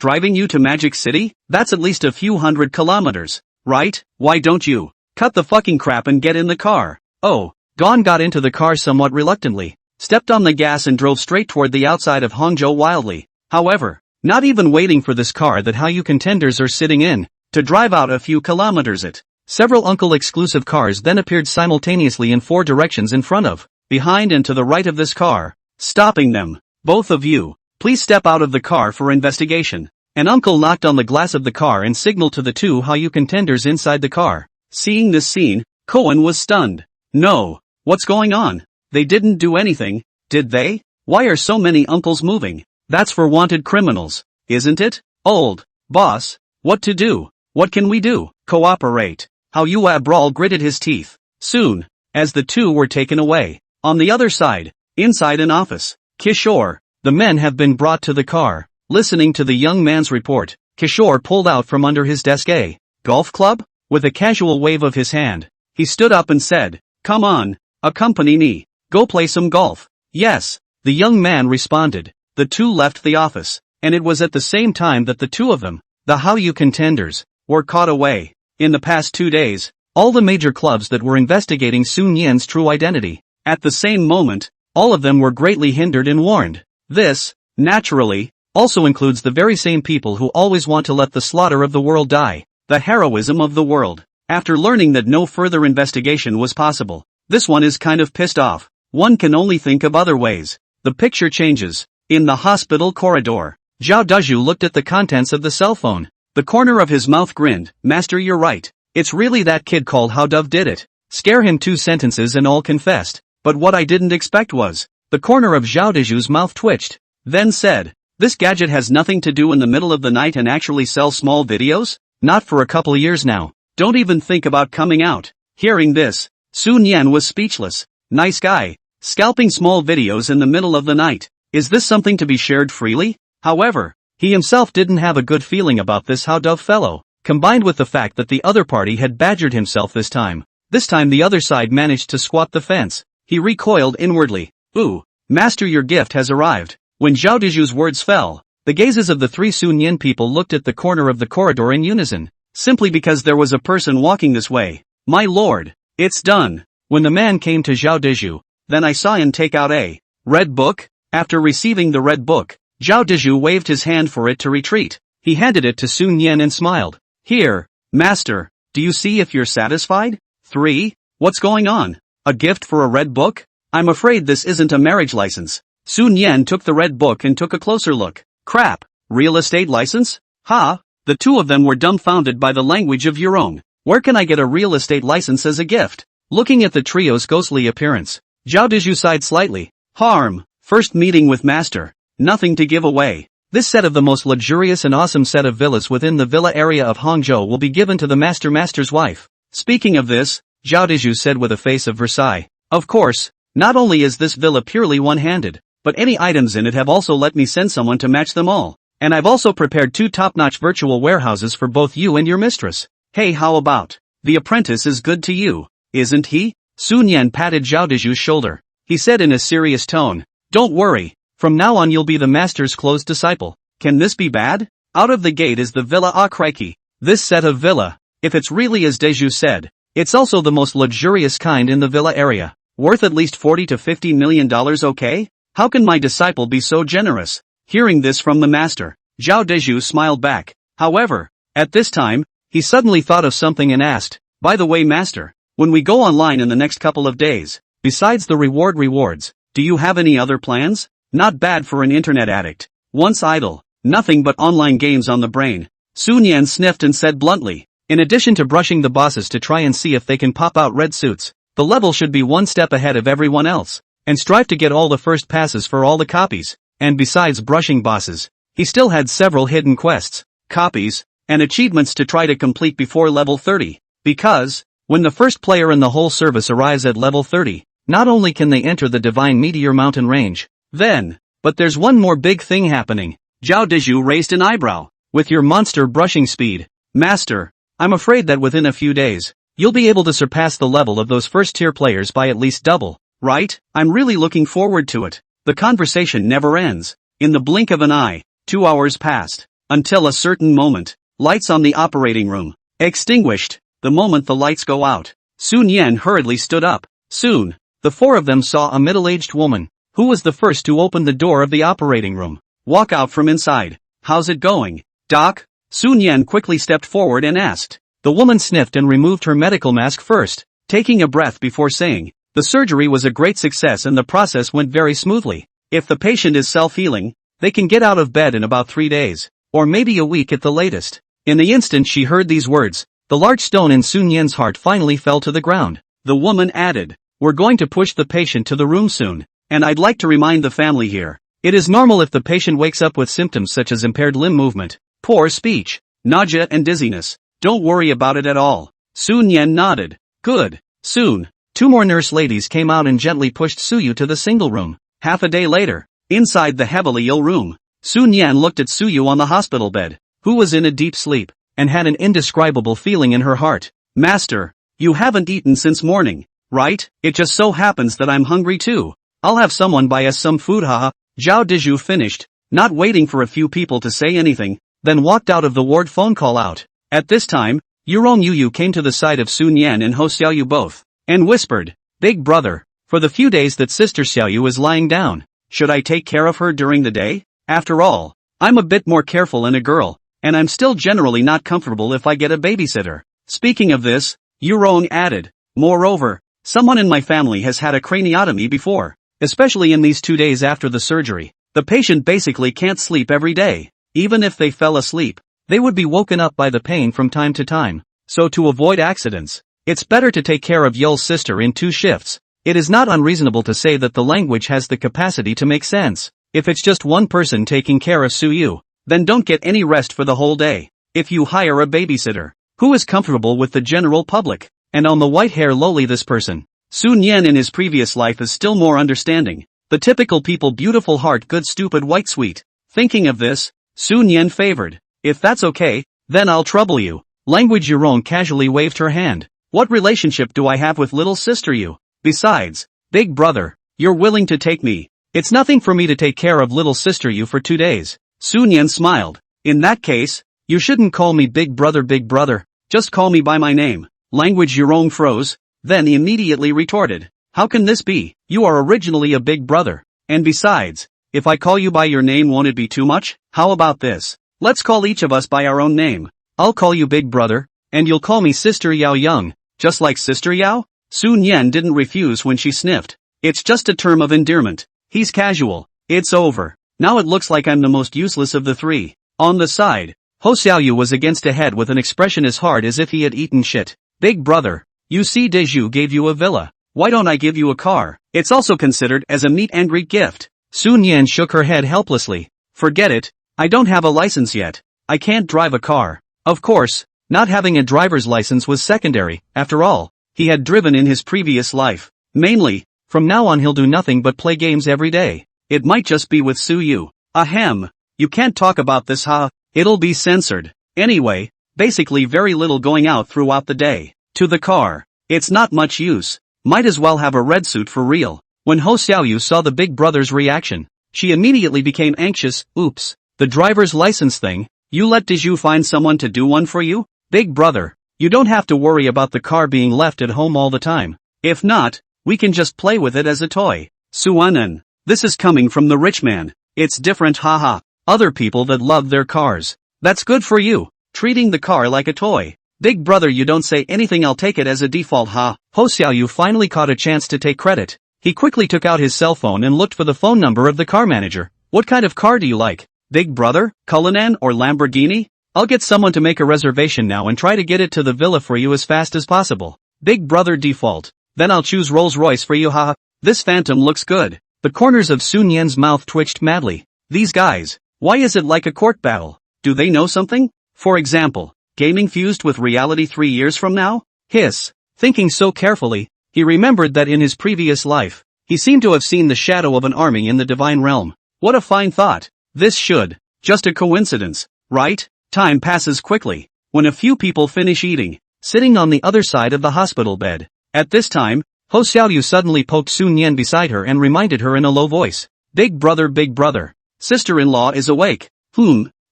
Driving you to Magic City? That's at least a few hundred kilometers, right? Why don't you cut the fucking crap and get in the car? Oh, Gon got into the car somewhat reluctantly, stepped on the gas and drove straight toward the outside of Hangzhou wildly. However, not even waiting for this car that Hao Yu Contenders are sitting in, to drive out a few kilometers several Uncle exclusive cars then appeared simultaneously in 4 directions in front of, behind and to the right of this car, stopping them. "Both of you, please step out of the car for investigation." An uncle knocked on the glass of the car and signaled to the 2 Hao Yu Contenders inside the car. Seeing this scene, Cohen was stunned. No, what's going on? They didn't do anything, did they? Why are so many uncles moving? That's for wanted criminals, isn't it? Old boss, what to do? What can we do? Cooperate. Hao Yue Brawl gritted his teeth. Soon, as the 2 were taken away, on the other side, inside an office, Kishore, the men have been brought to the car. Listening to the young man's report, Kishore pulled out from under his desk a golf club. With a casual wave of his hand, he stood up and said, "Come on, accompany me. Go play some golf." "Yes," the young man responded. The 2 left the office, and it was at the same time that the 2 of them, the Hao Yu Contenders, were caught away. In the past 2 days, all the major clubs that were investigating Sun Yan's true identity, at the same moment, all of them were greatly hindered and warned. This, naturally, also includes the very same people who always want to let the slaughter of the world die, the heroism of the world. After learning that no further investigation was possible, this one is kind of pissed off. One can only think of other ways. The picture changes. In the hospital corridor, Zhao Deju looked at the contents of the cell phone. The corner of his mouth grinned. "Master, you're right. It's really that kid called Hao Dove did it. Scare him 2 sentences and all confessed. But what I didn't expect was..." The corner of Zhao Deju's mouth twitched. Then said, "This gadget has nothing to do in the middle of the night and actually sell small videos? Not for a couple years now. Don't even think about coming out." Hearing this, Sun Yan was speechless. Nice guy. Scalping small videos in the middle of the night. Is this something to be shared freely? However, he himself didn't have a good feeling about this Hao Dove fellow, combined with the fact that the other party had badgered himself this time. This time the other side managed to squat the fence. He recoiled inwardly. "Ooh, master, your gift has arrived." When Zhao Deju's words fell, the gazes of the 3 Sun Yan people looked at the corner of the corridor in unison, simply because there was a person walking this way. "My lord, it's done." When the man came to Zhao Deju, then I saw him take out a red book. After receiving the red book, Zhao Deju waved his hand for it to retreat. He handed it to Sun Yan and smiled. "Here, master, do you see if you're satisfied?" 3. What's going on? A gift for a red book? I'm afraid this isn't a marriage license. Sun Yan took the red book and took a closer look. Crap. Real estate license? Ha! The two of them were dumbfounded by the language of Yurong. Where can I get a real estate license as a gift? Looking at the trio's ghostly appearance, Zhao Dezhu sighed slightly. Harm. First meeting with master. Nothing to give away. This set of the most luxurious and awesome set of villas within the villa area of Hangzhou will be given to the master's wife. Speaking of this, Zhao Dezhu said with a face of Versailles. Of course, not only is this villa purely one-handed, but any items in it have also let me send someone to match them all. And I've also prepared 2 top-notch virtual warehouses for both you and your mistress. Hey, how about? The apprentice is good to you, isn't he? Sun Yan patted Zhao Dezhu's shoulder. He said in a serious tone. Don't worry. From now on you'll be the master's close disciple. Can this be bad? Out of the gate is the villa crikey. This set of villa. If it's really as Dezhu said, it's also the most luxurious kind in the villa area. Worth at least $40 to $50 million, okay? How can my disciple be so generous? Hearing this from the master, Zhao Dezhu smiled back. However, at this time, he suddenly thought of something and asked, by the way master, when we go online in the next couple of days, besides the rewards, do you have any other plans? Not bad for an internet addict. Once idle, nothing but online games on the brain. Sun Yan sniffed and said bluntly, in addition to brushing the bosses to try and see if they can pop out red suits, the level should be one step ahead of everyone else, and strive to get all the first passes for all the copies. And besides brushing bosses, he still had several hidden quests, copies, and achievements to try to complete before level 30. Because, when the first player in the whole service arrives at level 30, not only can they enter the Divine Meteor Mountain range, but there's one more big thing happening. Zhao Dezhu raised an eyebrow. With your monster brushing speed, master, I'm afraid that within a few days, you'll be able to surpass the level of those first-tier players by at least double, right? I'm really looking forward to it. The conversation never ends. In the blink of an eye, 2 hours passed. Until a certain moment, lights on the operating room extinguished. The moment the lights go out, Sun Yan hurriedly stood up. Soon, the 4 of them saw a middle-aged woman, who was the first to open the door of the operating room, walk out from inside. How's it going, Doc? Sun Yan quickly stepped forward and asked. The woman sniffed and removed her medical mask first, taking a breath before saying, the surgery was a great success and the process went very smoothly. If the patient is self-healing, they can get out of bed in about 3 days, or maybe a week at the latest. In the instant she heard these words, the large stone in Sun Yan's heart finally fell to the ground. The woman added, we're going to push the patient to the room soon, and I'd like to remind the family here. It is normal if the patient wakes up with symptoms such as impaired limb movement, poor speech, nausea and dizziness. Don't worry about it at all. Sun Yan nodded. Good. Soon, 2 more nurse ladies came out and gently pushed Suyu to the single room. Half a day later, inside the heavily ill room, Sun Yan looked at Suyu on the hospital bed, who was in a deep sleep, and had an indescribable feeling in her heart. Master, you haven't eaten since morning, right? It just so happens that I'm hungry too. I'll have someone buy us some food, haha. Zhao Dezhu finished, not waiting for a few people to say anything, then walked out of the ward phone call out. At this time, Yurong Yu came to the side of Sun Yan and Ho Xiaoyu both, and whispered, Big brother, for the few days that Sister Xiaoyu is lying down, should I take care of her during the day? After all, I'm a bit more careful in a girl, and I'm still generally not comfortable if I get a babysitter. Speaking of this, Yurong added, moreover, someone in my family has had a craniotomy before, especially in these 2 days after the surgery. The patient basically can't sleep every day. Even if they fell asleep, they would be woken up by the pain from time to time. So to avoid accidents, it's better to take care of Yul's sister in 2 shifts. It is not unreasonable to say that the language has the capacity to make sense. If it's just one person taking care of Suyu, then don't get any rest for the whole day. If you hire a babysitter, who is comfortable with the general public, and on the white hair lowly this person, Sun Yan in his previous life is still more understanding. The typical people beautiful heart good stupid white sweet. Thinking of this, Sun Yan favored. If that's okay, then I'll trouble you. Language Yurong casually waved her hand. What relationship do I have with little sister you? Besides, big brother, you're willing to take me. It's nothing for me to take care of little sister you for 2 days. Sun Yan smiled. In that case, you shouldn't call me big brother, just call me by my name. Language Yurong froze, then immediately retorted. How can this be? You are originally a big brother. And besides, if I call you by your name won't it be too much? How about this? Let's call each of us by our own name. I'll call you big brother, and you'll call me Sister Yao Young, just like Sister Yao? Sun Yan didn't refuse when she sniffed. It's just a term of endearment. He's casual. It's over. Now it looks like I'm the most useless of the three. On the side, Ho Xiaoyu was against a head with an expression as hard as if he had eaten shit. Big brother, you see Deju gave you a villa. Why don't I give you a car? It's also considered as a meet and greet gift. Sun Yan shook her head helplessly. Forget it. I don't have a license yet. I can't drive a car. Of course, not having a driver's license was secondary. After all, he had driven in his previous life. Mainly, from now on he'll do nothing but play games every day. It might just be with Su Yu. Ahem. You can't talk about this, huh? It'll be censored. Anyway, basically very little going out throughout the day. To the car. It's not much use. Might as well have a red suit for real. When Ho Xiaoyu saw the big brother's reaction, she immediately became anxious. Oops. The driver's license thing. You let Deju find someone to do one for you? Big brother, you don't have to worry about the car being left at home all the time. If not, we can just play with it as a toy. Suanan. This is coming from the rich man. It's different, haha. Other people that love their cars. That's good for you. Treating the car like a toy. Big brother, you don't say anything, I'll take it as a default, ha. Ho Xiaoyu finally caught a chance to take credit. He quickly took out his cell phone and looked for the phone number of the car manager. What kind of car do you like? Big brother, Cullinan or Lamborghini? I'll get someone to make a reservation now and try to get it to the villa for you as fast as possible. Big brother, default. Then I'll choose Rolls-Royce for you, haha. This Phantom looks good. The corners of Sun Yan's mouth twitched madly. These guys, why is it like a court battle? Do they know something? For example, gaming fused with reality 3 years from now? Hiss. Thinking so carefully, he remembered that in his previous life, he seemed to have seen the shadow of an army in the divine realm. What a fine thought. This should, just a coincidence, right? Time passes quickly. When a few people finish eating, sitting on the other side of the hospital bed. At this time, Ho Xiaoyu suddenly poked Sun Yan beside her and reminded her in a low voice. Big brother, sister-in-law is awake.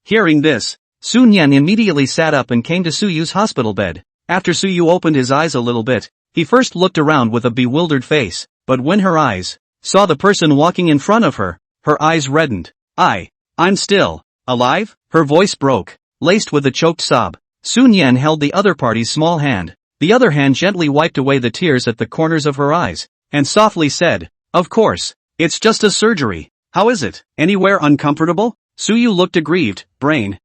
Hearing this, Sun Yan immediately sat up and came to Su Yu's hospital bed. After Su Yu opened his eyes a little bit, he first looked around with a bewildered face, but when her eyes saw the person walking in front of her, her eyes reddened. I'm still alive? Her voice broke, laced with a choked sob. Sun Yan held the other party's small hand. The other hand gently wiped away the tears at the corners of her eyes, and softly said, of course, it's just a surgery. How is it? Anywhere uncomfortable? Su Yu looked aggrieved. Brain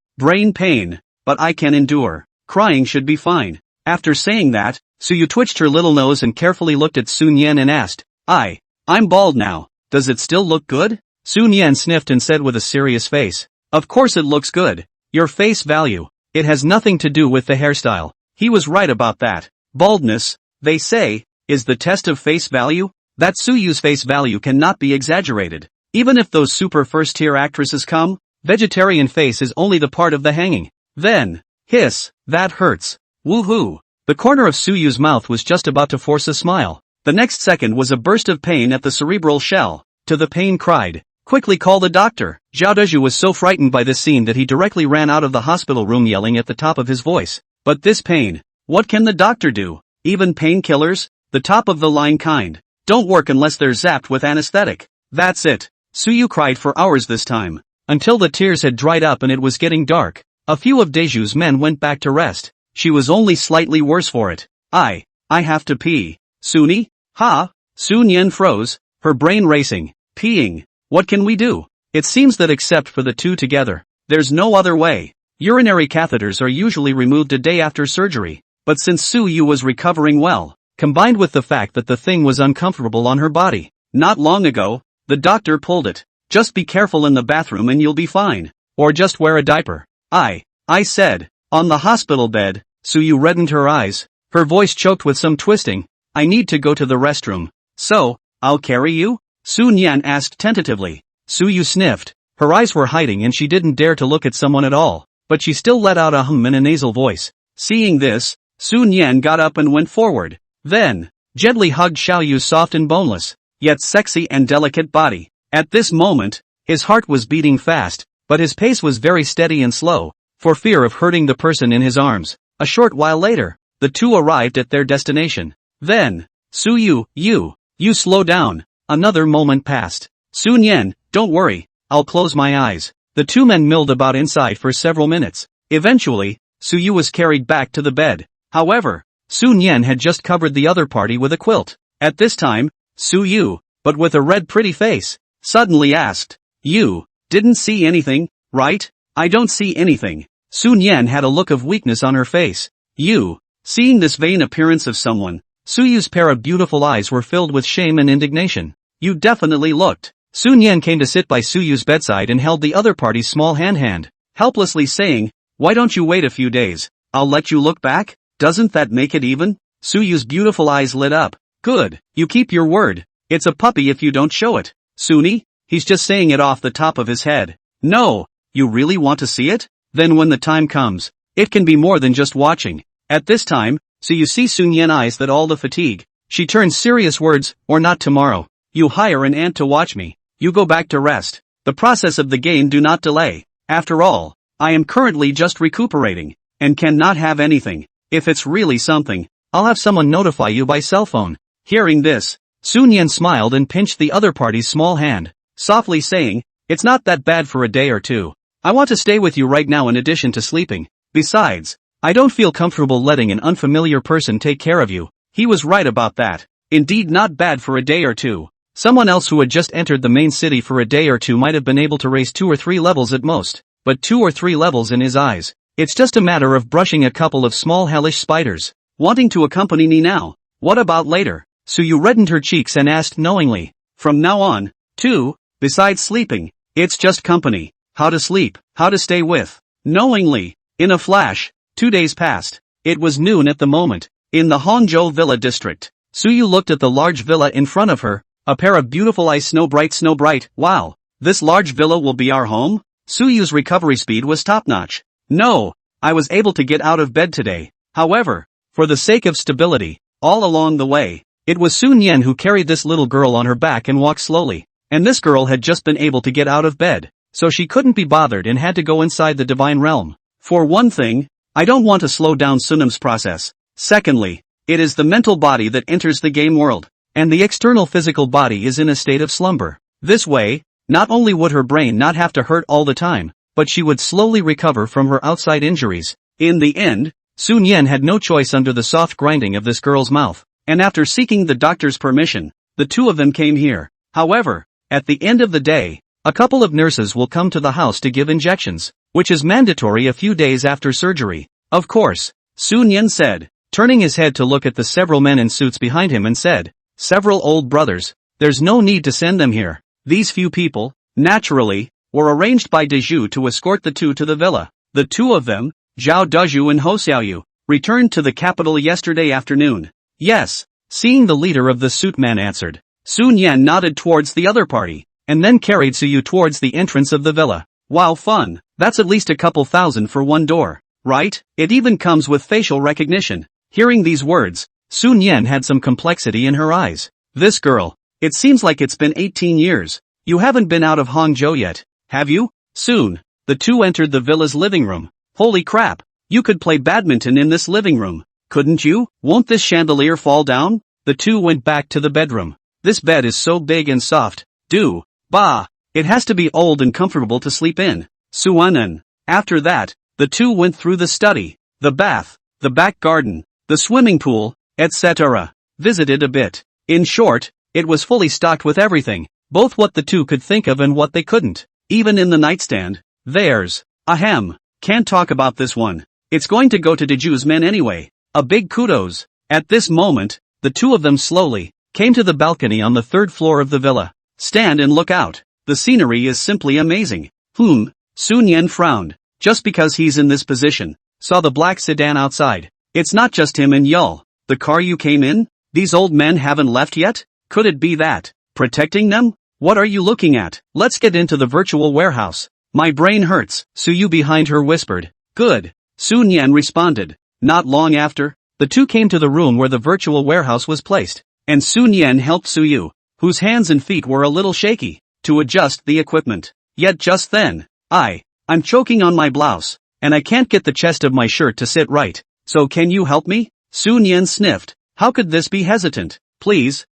pain, but I can endure. Crying should be fine. After saying that, Su Yu twitched her little nose and carefully looked at Sun Yan and asked, I'm bald now. Does it still look good? Sun Yan sniffed and said with a serious face, of course it looks good. Your face value. It has nothing to do with the hairstyle. He was right about that. Baldness, they say, is the test of face value. That Su Yu's face value cannot be exaggerated. Even if those super first-tier actresses come, vegetarian face is only the part of the hanging. Then, hiss, that hurts. Woohoo. The corner of Su Yu's mouth was just about to force a smile. The next second was a burst of pain at the cerebral shell. To the pain cried, quickly call the doctor. Zhao Deju was so frightened by this scene that he directly ran out of the hospital room yelling at the top of his voice. But this pain, what can the doctor do? Even painkillers, the top of the line kind, don't work unless they're zapped with anesthetic. That's it. Su Yu cried for hours this time, until the tears had dried up and it was getting dark. A few of Deju's men went back to rest. She was only slightly worse for it. I have to pee. Suni? Ha? Sun Yan froze, her brain racing. Peeing. What can we do? It seems that except for the two together, there's no other way. Urinary catheters are usually removed a day after surgery, but since Su Yu was recovering well, combined with the fact that the thing was uncomfortable on her body, not long ago, the doctor pulled it. Just be careful in the bathroom and you'll be fine. Or just wear a diaper. I said. On the hospital bed, Su Yu reddened her eyes, her voice choked with some twisting. I need to go to the restroom. So, I'll carry you? Sun Yan asked tentatively. Su Yu sniffed. Her eyes were hiding and she didn't dare to look at someone at all, but she still let out a hum in a nasal voice. Seeing this, Sun Yan got up and went forward. Then, gently hugged Xiao Yu's soft and boneless, yet sexy and delicate body. At this moment, his heart was beating fast, but his pace was very steady and slow, for fear of hurting the person in his arms. A short while later, the two arrived at their destination. Then, Su Yu, you slow down. Another moment passed. Sun Yan, don't worry, I'll close my eyes. The two men milled about inside for several minutes. Eventually, Su Yu was carried back to the bed. However, Sun Yan had just covered the other party with a quilt. At this time, Su Yu, but with a red pretty face, suddenly asked, "You didn't see anything, right?" "I don't see anything." Sun Yan had a look of weakness on her face. "You." Seeing this vain appearance of someone, Suyu's pair of beautiful eyes were filled with shame and indignation. "You definitely looked." Sun Yan came to sit by Suyu's bedside and held the other party's small hand, helplessly saying, "Why don't you wait a few days? I'll let you look back. Doesn't that make it even?" Suyu's beautiful eyes lit up. "Good, you keep your word. It's a puppy if you don't show it." "Suni? He's just saying it off the top of his head." "No, you really want to see it? Then when the time comes, it can be more than just watching." At this time, so you see Sun Yan's eyes that all the fatigue. She turns serious words, "Or not tomorrow. You hire an ant to watch me. You go back to rest. The process of the game do not delay. After all, I am currently just recuperating, and cannot have anything. If it's really something, I'll have someone notify you by cell phone." Hearing this, Sun Yan smiled and pinched the other party's small hand, softly saying, "It's not that bad for a day or two. I want to stay with you right now in addition to sleeping. Besides, I don't feel comfortable letting an unfamiliar person take care of you." He was right about that. Indeed, not bad for a day or two. Someone else who had just entered the main city for a day or two might have been able to raise 2 or 3 levels at most, but 2 or 3 levels in his eyes. It's just a matter of brushing a couple of small hellish spiders. "Wanting to accompany me now? What about later?" Suyu reddened her cheeks and asked knowingly. "From now on, too, besides sleeping, it's just company. How to sleep, how to stay with." Knowingly. In a flash, 2 days passed. It was noon at the moment. In the Hangzhou Villa district, Suyu looked at the large villa in front of her, a pair of beautiful eyes snow bright. "Wow, this large villa will be our home?" Suyu's recovery speed was top-notch. "No, I was able to get out of bed today. However, for the sake of stability, all along the way, it was Sun Yan who carried this little girl on her back and walked slowly, and this girl had just been able to get out of bed, so she couldn't be bothered and had to go inside the divine realm. For one thing, I don't want to slow down Sunam's process. Secondly, it is the mental body that enters the game world, and the external physical body is in a state of slumber. This way, not only would her brain not have to hurt all the time, but she would slowly recover from her outside injuries. In the end, Sun Yan had no choice under the soft grinding of this girl's mouth, and after seeking the doctor's permission, the two of them came here. However, at the end of the day, a couple of nurses will come to the house to give injections, which is mandatory a few days after surgery. Of course, Sun Yan said, turning his head to look at the several men in suits behind him and said, "Several old brothers, there's no need to send them here." These few people, naturally, were arranged by Deju to escort the two to the villa. The two of them, Zhao Deju and Ho Xiaoyu, returned to the capital yesterday afternoon. "Yes," seeing the leader of the suit man answered. Sun Yan nodded towards the other party, and then carried Suyu towards the entrance of the villa. "Wow, fun. That's at least a couple thousand for one door, right? It even comes with facial recognition." Hearing these words, Sun Yan had some complexity in her eyes. "This girl, it seems like it's been 18 years. You haven't been out of Hangzhou yet, have you?" Soon, the two entered the villa's living room. "Holy crap, you could play badminton in this living room, couldn't you? Won't this chandelier fall down?" The two went back to the bedroom. "This bed is so big and soft, bah, it has to be old and comfortable to sleep in." Suanan. After that, the two went through the study, the bath, the back garden, the swimming pool, etc. Visited a bit. In short, it was fully stocked with everything, both what the two could think of and what they couldn't. Even in the nightstand, there's, can't talk about this one. It's going to go to Deju's men anyway. A big kudos. At this moment, the two of them slowly came to the balcony on the 3rd floor of the villa. Stand and look out. The scenery is simply amazing. Sun Yan frowned. Just because he's in this position, saw the black sedan outside. It's not just him and Yul. The car you came in? These old men haven't left yet? Could it be that? Protecting them? What are you looking at? Let's get into the virtual warehouse. My brain hurts, Suyu behind her whispered. Good. Sun Yan responded. Not long after, the two came to the room where the virtual warehouse was placed, and Sun Yan helped Suyu, whose hands and feet were a little shaky, to adjust the equipment. Yet just then, I'm choking on my blouse, and I can't get the chest of my shirt to sit right, so can you help me? Sun Yan sniffed. How could this be hesitant? Please.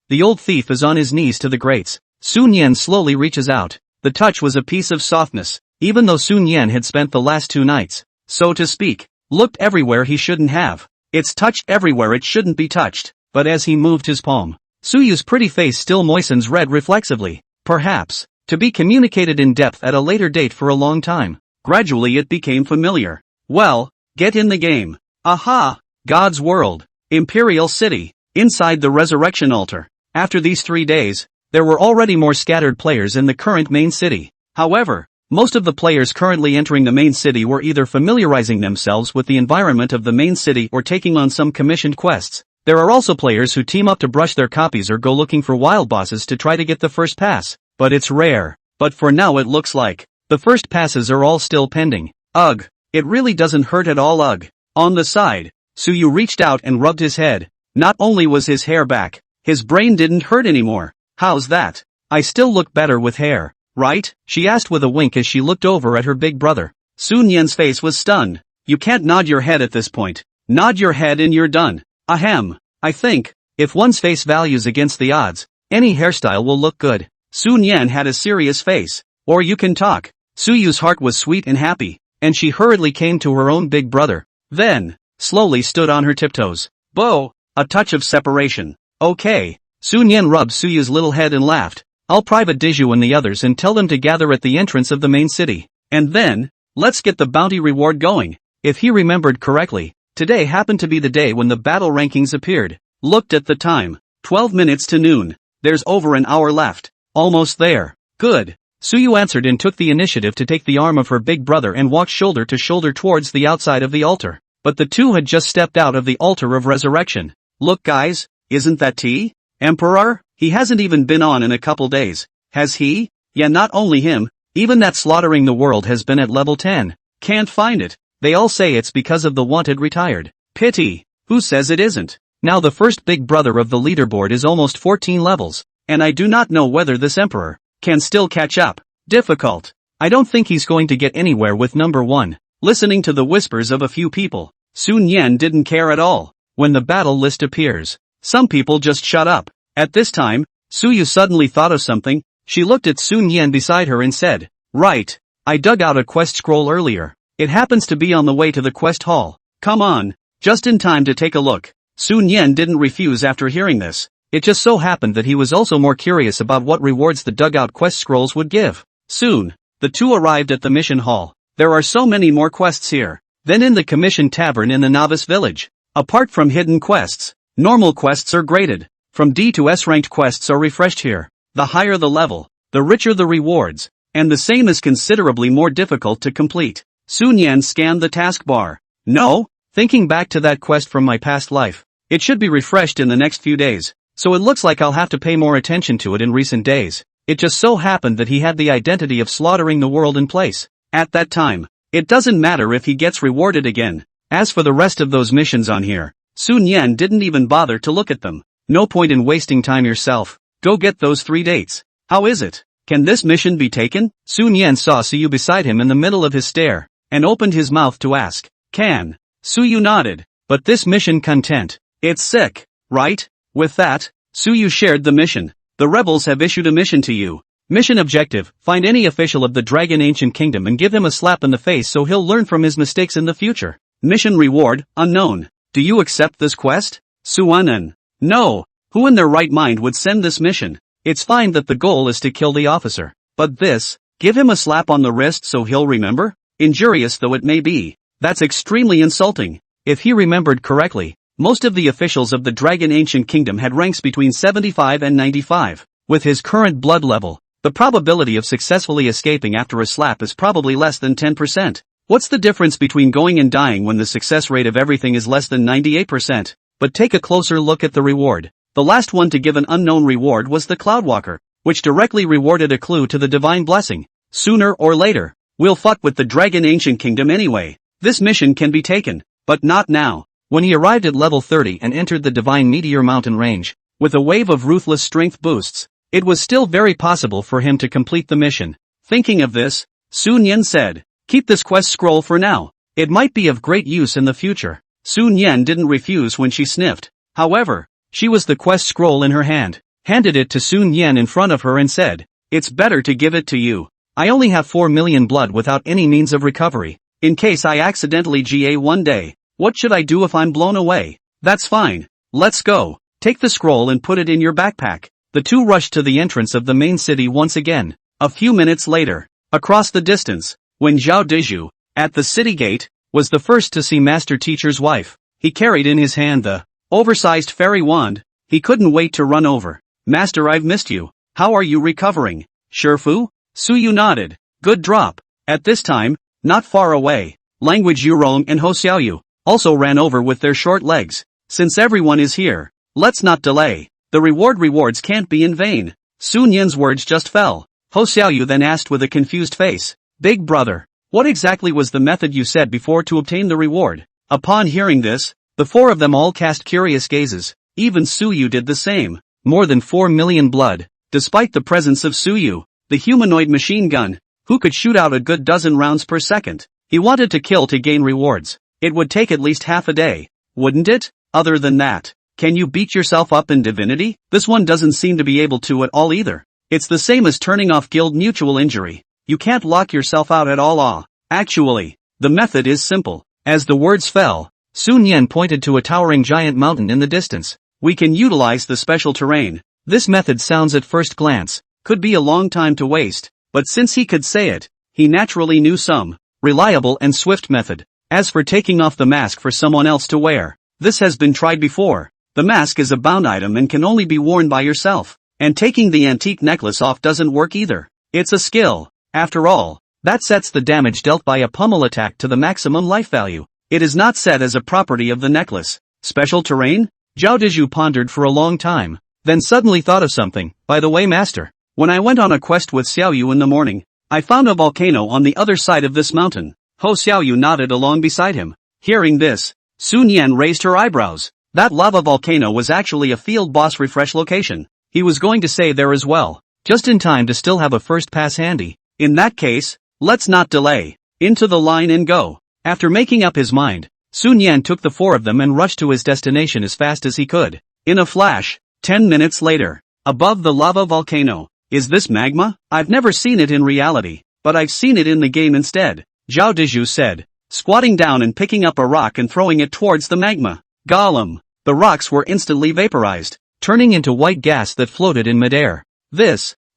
The old thief is on his knees to the grates. Sun Yan slowly reaches out. The touch was a piece of softness, even though Sun Yan had spent the last 2 nights, so to speak, looked everywhere he shouldn't have. It's touched everywhere it shouldn't be touched. but as he moved his palm, Suyu's pretty face still moistens red reflexively. Perhaps, to be communicated in depth at a later date for a long time. Gradually it became familiar. Well, get in the game. Aha! God's world. Imperial City. Inside the resurrection altar. After these 3 days, there were already more scattered players in the current main city. However, most of the players currently entering the main city were either familiarizing themselves with the environment of the main city or taking on some commissioned quests. There are also players who team up to brush their copies or go looking for wild bosses to try to get the first pass, but it's rare. But for now it looks like the first passes are all still pending. Ugh, it really doesn't hurt at all. Ugh. On the side, Suyu reached out and rubbed his head. Not only was his hair back, his brain didn't hurt anymore. How's that? I still look better with hair, right? She asked with a wink as she looked over at her big brother. Sun Yan's face was stunned. You can't nod your head at this point. Nod your head and you're done. Ahem. I think, if one's face values against the odds, any hairstyle will look good. Sun Yan had a serious face. Or you can talk. Suyu's heart was sweet and happy, and she hurriedly came to her own big brother. Then, slowly stood on her tiptoes. Bo, a touch of separation. Okay. Sun Yan rubbed Suyu's little head and laughed. I'll private Diju and the others and tell them to gather at the entrance of the main city. And then, let's get the bounty reward going. If he remembered correctly, today happened to be the day when the battle rankings appeared. Looked at the time. 12 minutes to noon. There's over an hour left. Almost there. Good. Suyu answered and took the initiative to take the arm of her big brother and walk shoulder to shoulder towards the outside of the altar. But the two had just stepped out of the altar of resurrection. Look guys, isn't that T? Emperor? He hasn't even been on in a couple days. Has he? Yeah, not only him, even that slaughtering the world has been at level 10. Can't find it. They all say it's because of the wanted retired. Pity. Who says it isn't? Now the first big brother of the leaderboard is almost 14 levels, and I do not know whether this emperor can still catch up. Difficult. I don't think he's going to get anywhere with number 1. Listening to the whispers of a few people, Sun Yan didn't care at all. When the battle list appears, some people just shut up. At this time, Suyu suddenly thought of something. She looked at Sun Yan beside her and said, right, I dug out a quest scroll earlier. It happens to be on the way to the quest hall. Come on, just in time to take a look. Sun Yan didn't refuse after hearing this. It just so happened that he was also more curious about what rewards the dugout quest scrolls would give. Soon, the two arrived at the mission hall. There are so many more quests here than in the commissioned tavern in the novice village. Apart from hidden quests, normal quests are graded. From D to S ranked quests are refreshed here. The higher the level, the richer the rewards, and the same is considerably more difficult to complete. Sun Yan scanned the taskbar. No, thinking back to that quest from my past life, it should be refreshed in the next few days, so it looks like I'll have to pay more attention to it in recent days. It just so happened that he had the identity of slaughtering the world in place. At that time, it doesn't matter if he gets rewarded again. As for the rest of those missions on here, Sun Yan didn't even bother to look at them. No point in wasting time yourself. Go get those 3 dates. How is it? Can this mission be taken? Sun Yan saw Suyu beside him in the middle of his stare, and opened his mouth to ask. Can? Suyu nodded. But this mission content, it's sick, right? With that, Suyu shared the mission. The rebels have issued a mission to you. Mission objective, find any official of the Dragon Ancient Kingdom and give him a slap in the face so he'll learn from his mistakes in the future. Mission reward, unknown. Do you accept this quest? Suanan. No. Who in their right mind would send this mission? It's fine that the goal is to kill the officer. But this, give him a slap on the wrist so he'll remember? Injurious though it may be, that's extremely insulting. If he remembered correctly, most of the officials of the Dragon Ancient Kingdom had ranks between 75 and 95. With his current blood level, the probability of successfully escaping after a slap is probably less than 10%. What's the difference between going and dying when the success rate of everything is less than 98%? But take a closer look at the reward. The last one to give an unknown reward was the Cloudwalker, which directly rewarded a clue to the divine blessing. Sooner or later, we'll fight with the Dragon Ancient Kingdom anyway. This mission can be taken, but not now. When he arrived at level 30 and entered the Divine Meteor Mountain range, with a wave of ruthless strength boosts, it was still very possible for him to complete the mission. Thinking of this, Sun Yan said, keep this quest scroll for now. It might be of great use in the future. Sun Yan didn't refuse when she sniffed. However, she was the quest scroll in her hand, handed it to Sun Yan in front of her and said, it's better to give it to you. I only have 4 million blood without any means of recovery. In case I accidentally GA one day, what should I do if I'm blown away? That's fine. Let's go. Take the scroll and put it in your backpack. The two rushed to the entrance of the main city once again. A few minutes later, across the distance, when Zhao Dizhu, at the city gate, was the first to see Master Teacher's wife, he carried in his hand the oversized fairy wand. He couldn't wait to run over. Master, I've missed you. How are you recovering? Shifu? Suyu nodded. Good drop. At this time, not far away, Language Yurong and Ho Xiaoyu also ran over with their short legs. Since everyone is here, let's not delay. The rewards can't be in vain. Sun Yan's words just fell. Ho Xiaoyu then asked with a confused face, Big brother, what exactly was the method you said before to obtain the reward? Upon hearing this, the four of them all cast curious gazes. Even Suyu did the same. More than 4 million blood. Despite the presence of Suyu, the humanoid machine gun, who could shoot out a good dozen rounds per second. He wanted to kill to gain rewards. It would take at least half a day, wouldn't it? Other than that, can you beat yourself up in divinity? This one doesn't seem to be able to at all either. It's the same as turning off guild mutual injury. You can't lock yourself out at all. Actually, the method is simple. As the words fell, Sun Yan pointed to a towering giant mountain in the distance. We can utilize the special terrain. This method sounds at first glance, could be a long time to waste, but since he could say it, he naturally knew some reliable and swift method. As for taking off the mask for someone else to wear, this has been tried before. The mask is a bound item and can only be worn by yourself. And taking the antique necklace off doesn't work either. It's a skill. After all, that sets the damage dealt by a pummel attack to the maximum life value. It is not set as a property of the necklace. Special terrain? Zhao Dizhu pondered for a long time, then suddenly thought of something. By the way, master, when I went on a quest with Xiaoyu in the morning, I found a volcano on the other side of this mountain. Ho Xiaoyu nodded along beside him. Hearing this, Sun Yan raised her eyebrows. That lava volcano was actually a field boss refresh location. He was going to say there as well, just in time to still have a first pass handy. In that case, let's not delay. Into the line and go. After making up his mind, Sun Yan took the four of them and rushed to his destination as fast as he could. In a flash, 10 minutes later, above the lava volcano. Is this magma? I've never seen it in reality, but I've seen it in the game instead, Zhao Dizhu said, squatting down and picking up a rock and throwing it towards the magma. Golem! The rocks were instantly vaporized, turning into white gas that floated in midair.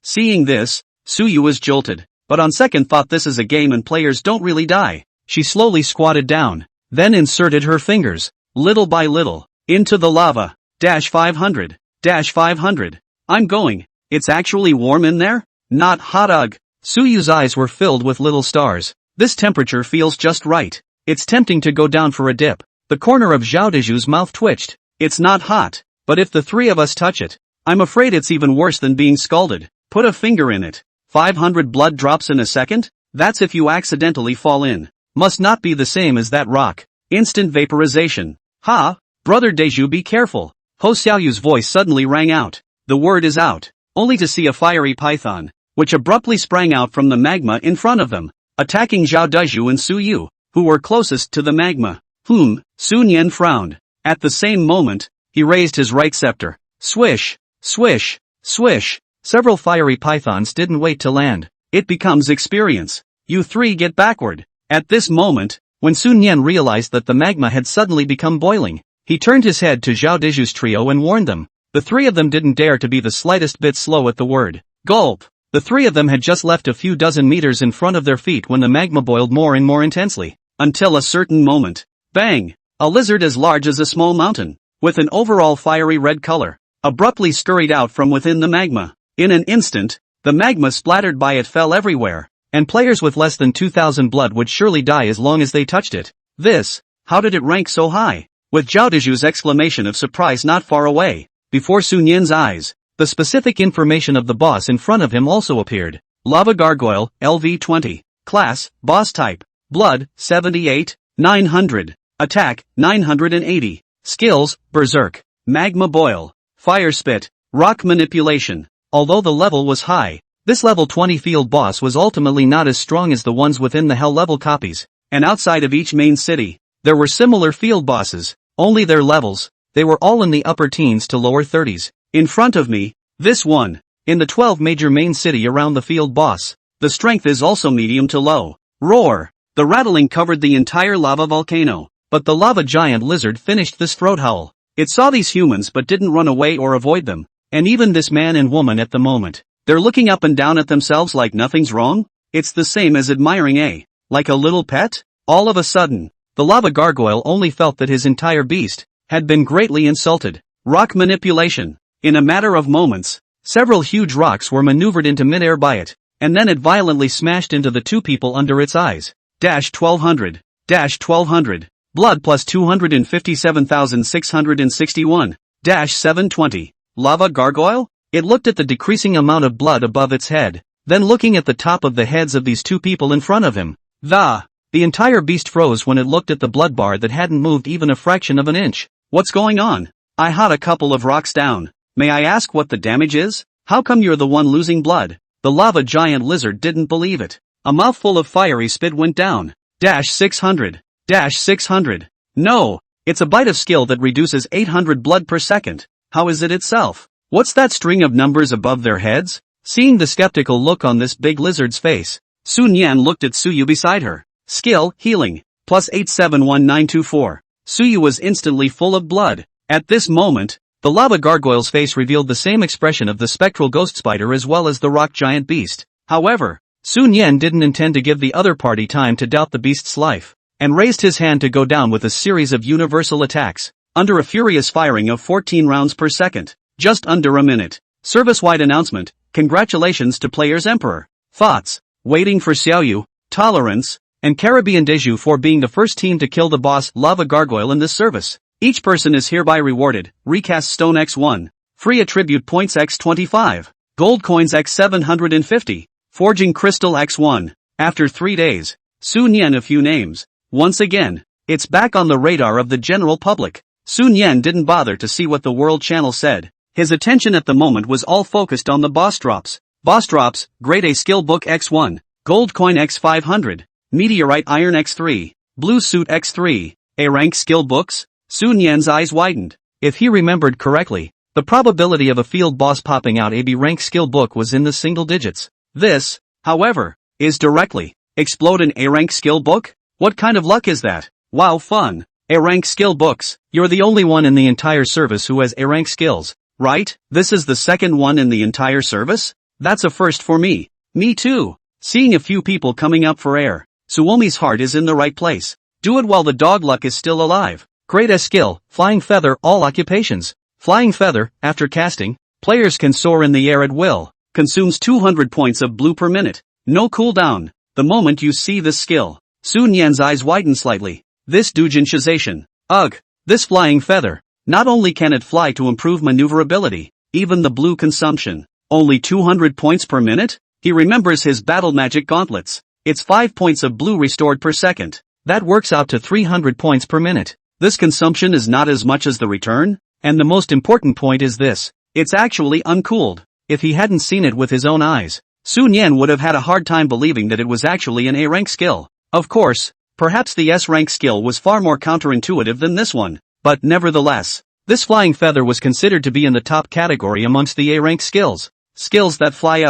Seeing this, Suyu was jolted, but on second thought this is a game and players don't really die. She slowly squatted down, then inserted her fingers, little by little, into the lava. 500. 500. I'm going. It's actually warm in there? Not hot. Ugh. Suyu's eyes were filled with little stars. This temperature feels just right. It's tempting to go down for a dip. The corner of Zhao Dizhu's mouth twitched. It's not hot, but if the three of us touch it, I'm afraid it's even worse than being scalded. Put a finger in it. 500 blood drops in a second? That's if you accidentally fall in. Must not be the same as that rock. Instant vaporization. Ha! Brother Dizhu, be careful. Ho Xiaoyu's voice suddenly rang out. The word is out. Only to see a fiery python, which abruptly sprang out from the magma in front of them, attacking Zhao Dizhu and Suyu, who were closest to the magma. Sun Yan frowned. At the same moment, he raised his right scepter. Swish, swish, swish. Several fiery pythons didn't wait to land. It becomes experience. You three get backward. At this moment, when Sun Yan realized that the magma had suddenly become boiling, he turned his head to Zhao Dizhu's trio and warned them. The three of them didn't dare to be the slightest bit slow at the word. Gulp! The three of them had just left a few dozen meters in front of their feet when the magma boiled more and more intensely. Until a certain moment. Bang! A lizard as large as a small mountain, with an overall fiery red color, abruptly scurried out from within the magma. In an instant, the magma splattered by it fell everywhere, and players with less than 2,000 blood would surely die as long as they touched it. How did it rank so high? With Zhao Dizhu's exclamation of surprise not far away. Before Sun Yan's eyes, the specific information of the boss in front of him also appeared. Lava Gargoyle, LV20. Class, Boss Type. Blood, 78, 900. Attack, 980. Skills, Berserk. Magma Boil. Fire Spit. Rock Manipulation. Although the level was high, this level 20 field boss was ultimately not as strong as the ones within the Hell level copies, and outside of each main city, there were similar field bosses, only their levels. They were all in the upper teens to lower 30s. In front of me, this one, in the 12 major main city around the field boss, the strength is also medium to low. Roar! The rattling covered the entire lava volcano, but the lava giant lizard finished this throat howl. It saw these humans but didn't run away or avoid them. And even this man and woman at the moment, they're looking up and down at themselves like nothing's wrong? It's the same as admiring like a little pet? All of a sudden, the lava gargoyle only felt that his entire beast had been greatly insulted. Rock manipulation. In a matter of moments, several huge rocks were maneuvered into midair by it, and then it violently smashed into the two people under its eyes. 1200. 1200. Blood plus 257,661. 720. Lava gargoyle? It looked at the decreasing amount of blood above its head, then looking at the top of the heads of these two people in front of him. The entire beast froze when it looked at the blood bar that hadn't moved even a fraction of an inch. What's going on? I hot a couple of rocks down. May I ask what the damage is? How come you're the one losing blood? The lava giant lizard didn't believe it. A mouthful of fiery spit went down. 600. 600. No, it's a bite of skill that reduces 800 blood per second. How is it itself? What's that string of numbers above their heads? Seeing the skeptical look on this big lizard's face, Sun Yan looked at Suyu beside her. Skill, healing, plus 871924. Suyu was instantly full of blood. At this moment, the lava gargoyle's face revealed the same expression of the spectral ghost spider as well as the rock giant beast. However, Sun Yan didn't intend to give the other party time to doubt the beast's life, and raised his hand to go down with a series of universal attacks, under a furious firing of 14 rounds per second, just under a minute. Service-wide announcement, congratulations to Players Emperor. Thoughts, waiting for Xiaoyu, Tolerance, and Caribbean Deju for being the first team to kill the boss lava gargoyle in this service. Each person is hereby rewarded, recast stone x1, free attribute points x25, gold coins x750, forging crystal x1. After 3 days, Sun Yan a few names. Once again, it's back on the radar of the general public. Sun Yan didn't bother to see what the World Channel said. His attention at the moment was all focused on the boss drops. Boss drops, Grade A Skill Book x1, Gold Coin x500, Meteorite Iron x3, Blue Suit x3, A Rank Skill Books? Sun Yan's eyes widened. If he remembered correctly, the probability of a field boss popping out a B rank skill book was in the single digits. This, however, is directly explode an A rank skill book? What kind of luck is that? Wow, fun. A rank skill books. You're the only one in the entire service who has A rank skills, right? This is the second one in the entire service? That's a first for me. Me too. Seeing a few people coming up for air, Suomi's heart is in the right place. Do it while the dog luck is still alive. Grade A skill, Flying Feather, all occupations. Flying Feather, after casting, players can soar in the air at will. Consumes 200 points of blue per minute. No cooldown. The moment you see this skill, Sun Yan's eyes widen slightly. This Dujinshization. Ugh. This Flying Feather. Not only can it fly to improve maneuverability, even the blue consumption. Only 200 points per minute? He remembers his battle magic gauntlets. It's 5 points of blue restored per second. That works out to 300 points per minute. This consumption is not as much as the return, and the most important point is this. It's actually uncooled. If he hadn't seen it with his own eyes, Sun Yan would have had a hard time believing that it was actually an A rank skill. Of course, perhaps the S rank skill was far more counterintuitive than this one, but nevertheless, this Flying Feather was considered to be in the top category amongst the A rank skills. Skills that fly.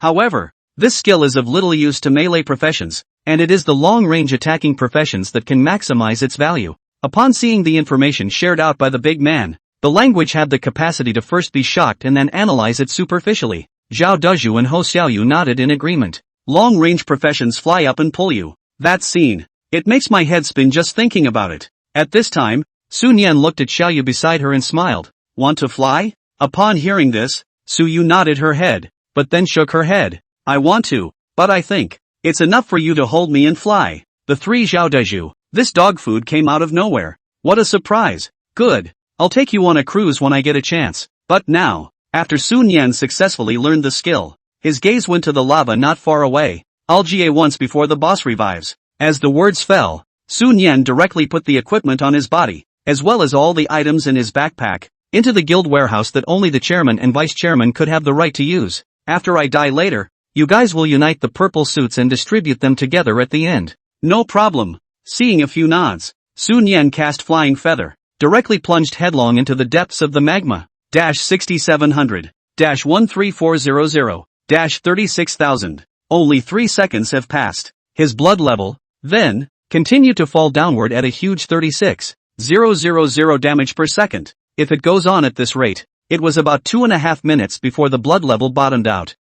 However, this skill is of little use to melee professions, and it is the long-range attacking professions that can maximize its value. Upon seeing the information shared out by the big man, the language had the capacity to first be shocked and then analyze it superficially. Zhao Dezhu and Ho Xiaoyu nodded in agreement. Long-range professions fly up and pull you. That scene. It makes my head spin just thinking about it. At this time, Sun Yan looked at Xiaoyu beside her and smiled. Want to fly? Upon hearing this, Suyu nodded her head, but then shook her head. I want to, but I think it's enough for you to hold me and fly. The three Zhao Dezhu. This dog food came out of nowhere. What a surprise. Good. I'll take you on a cruise when I get a chance. But now, after Sun Yan successfully learned the skill, his gaze went to the lava not far away. I'll GA once before the boss revives. As the words fell, Sun Yan directly put the equipment on his body, as well as all the items in his backpack, into the guild warehouse that only the chairman and vice chairman could have the right to use. After I die later, you guys will unite the purple suits and distribute them together at the end. No problem. Seeing a few nods, Sun Yan cast Flying Feather, directly plunged headlong into the depths of the magma. 6700, 13400, 36,000. Only 3 seconds have passed. His blood level, then, continued to fall downward at a huge 36,000 damage per second. If it goes on at this rate, it was about 2.5 minutes before the blood level bottomed out.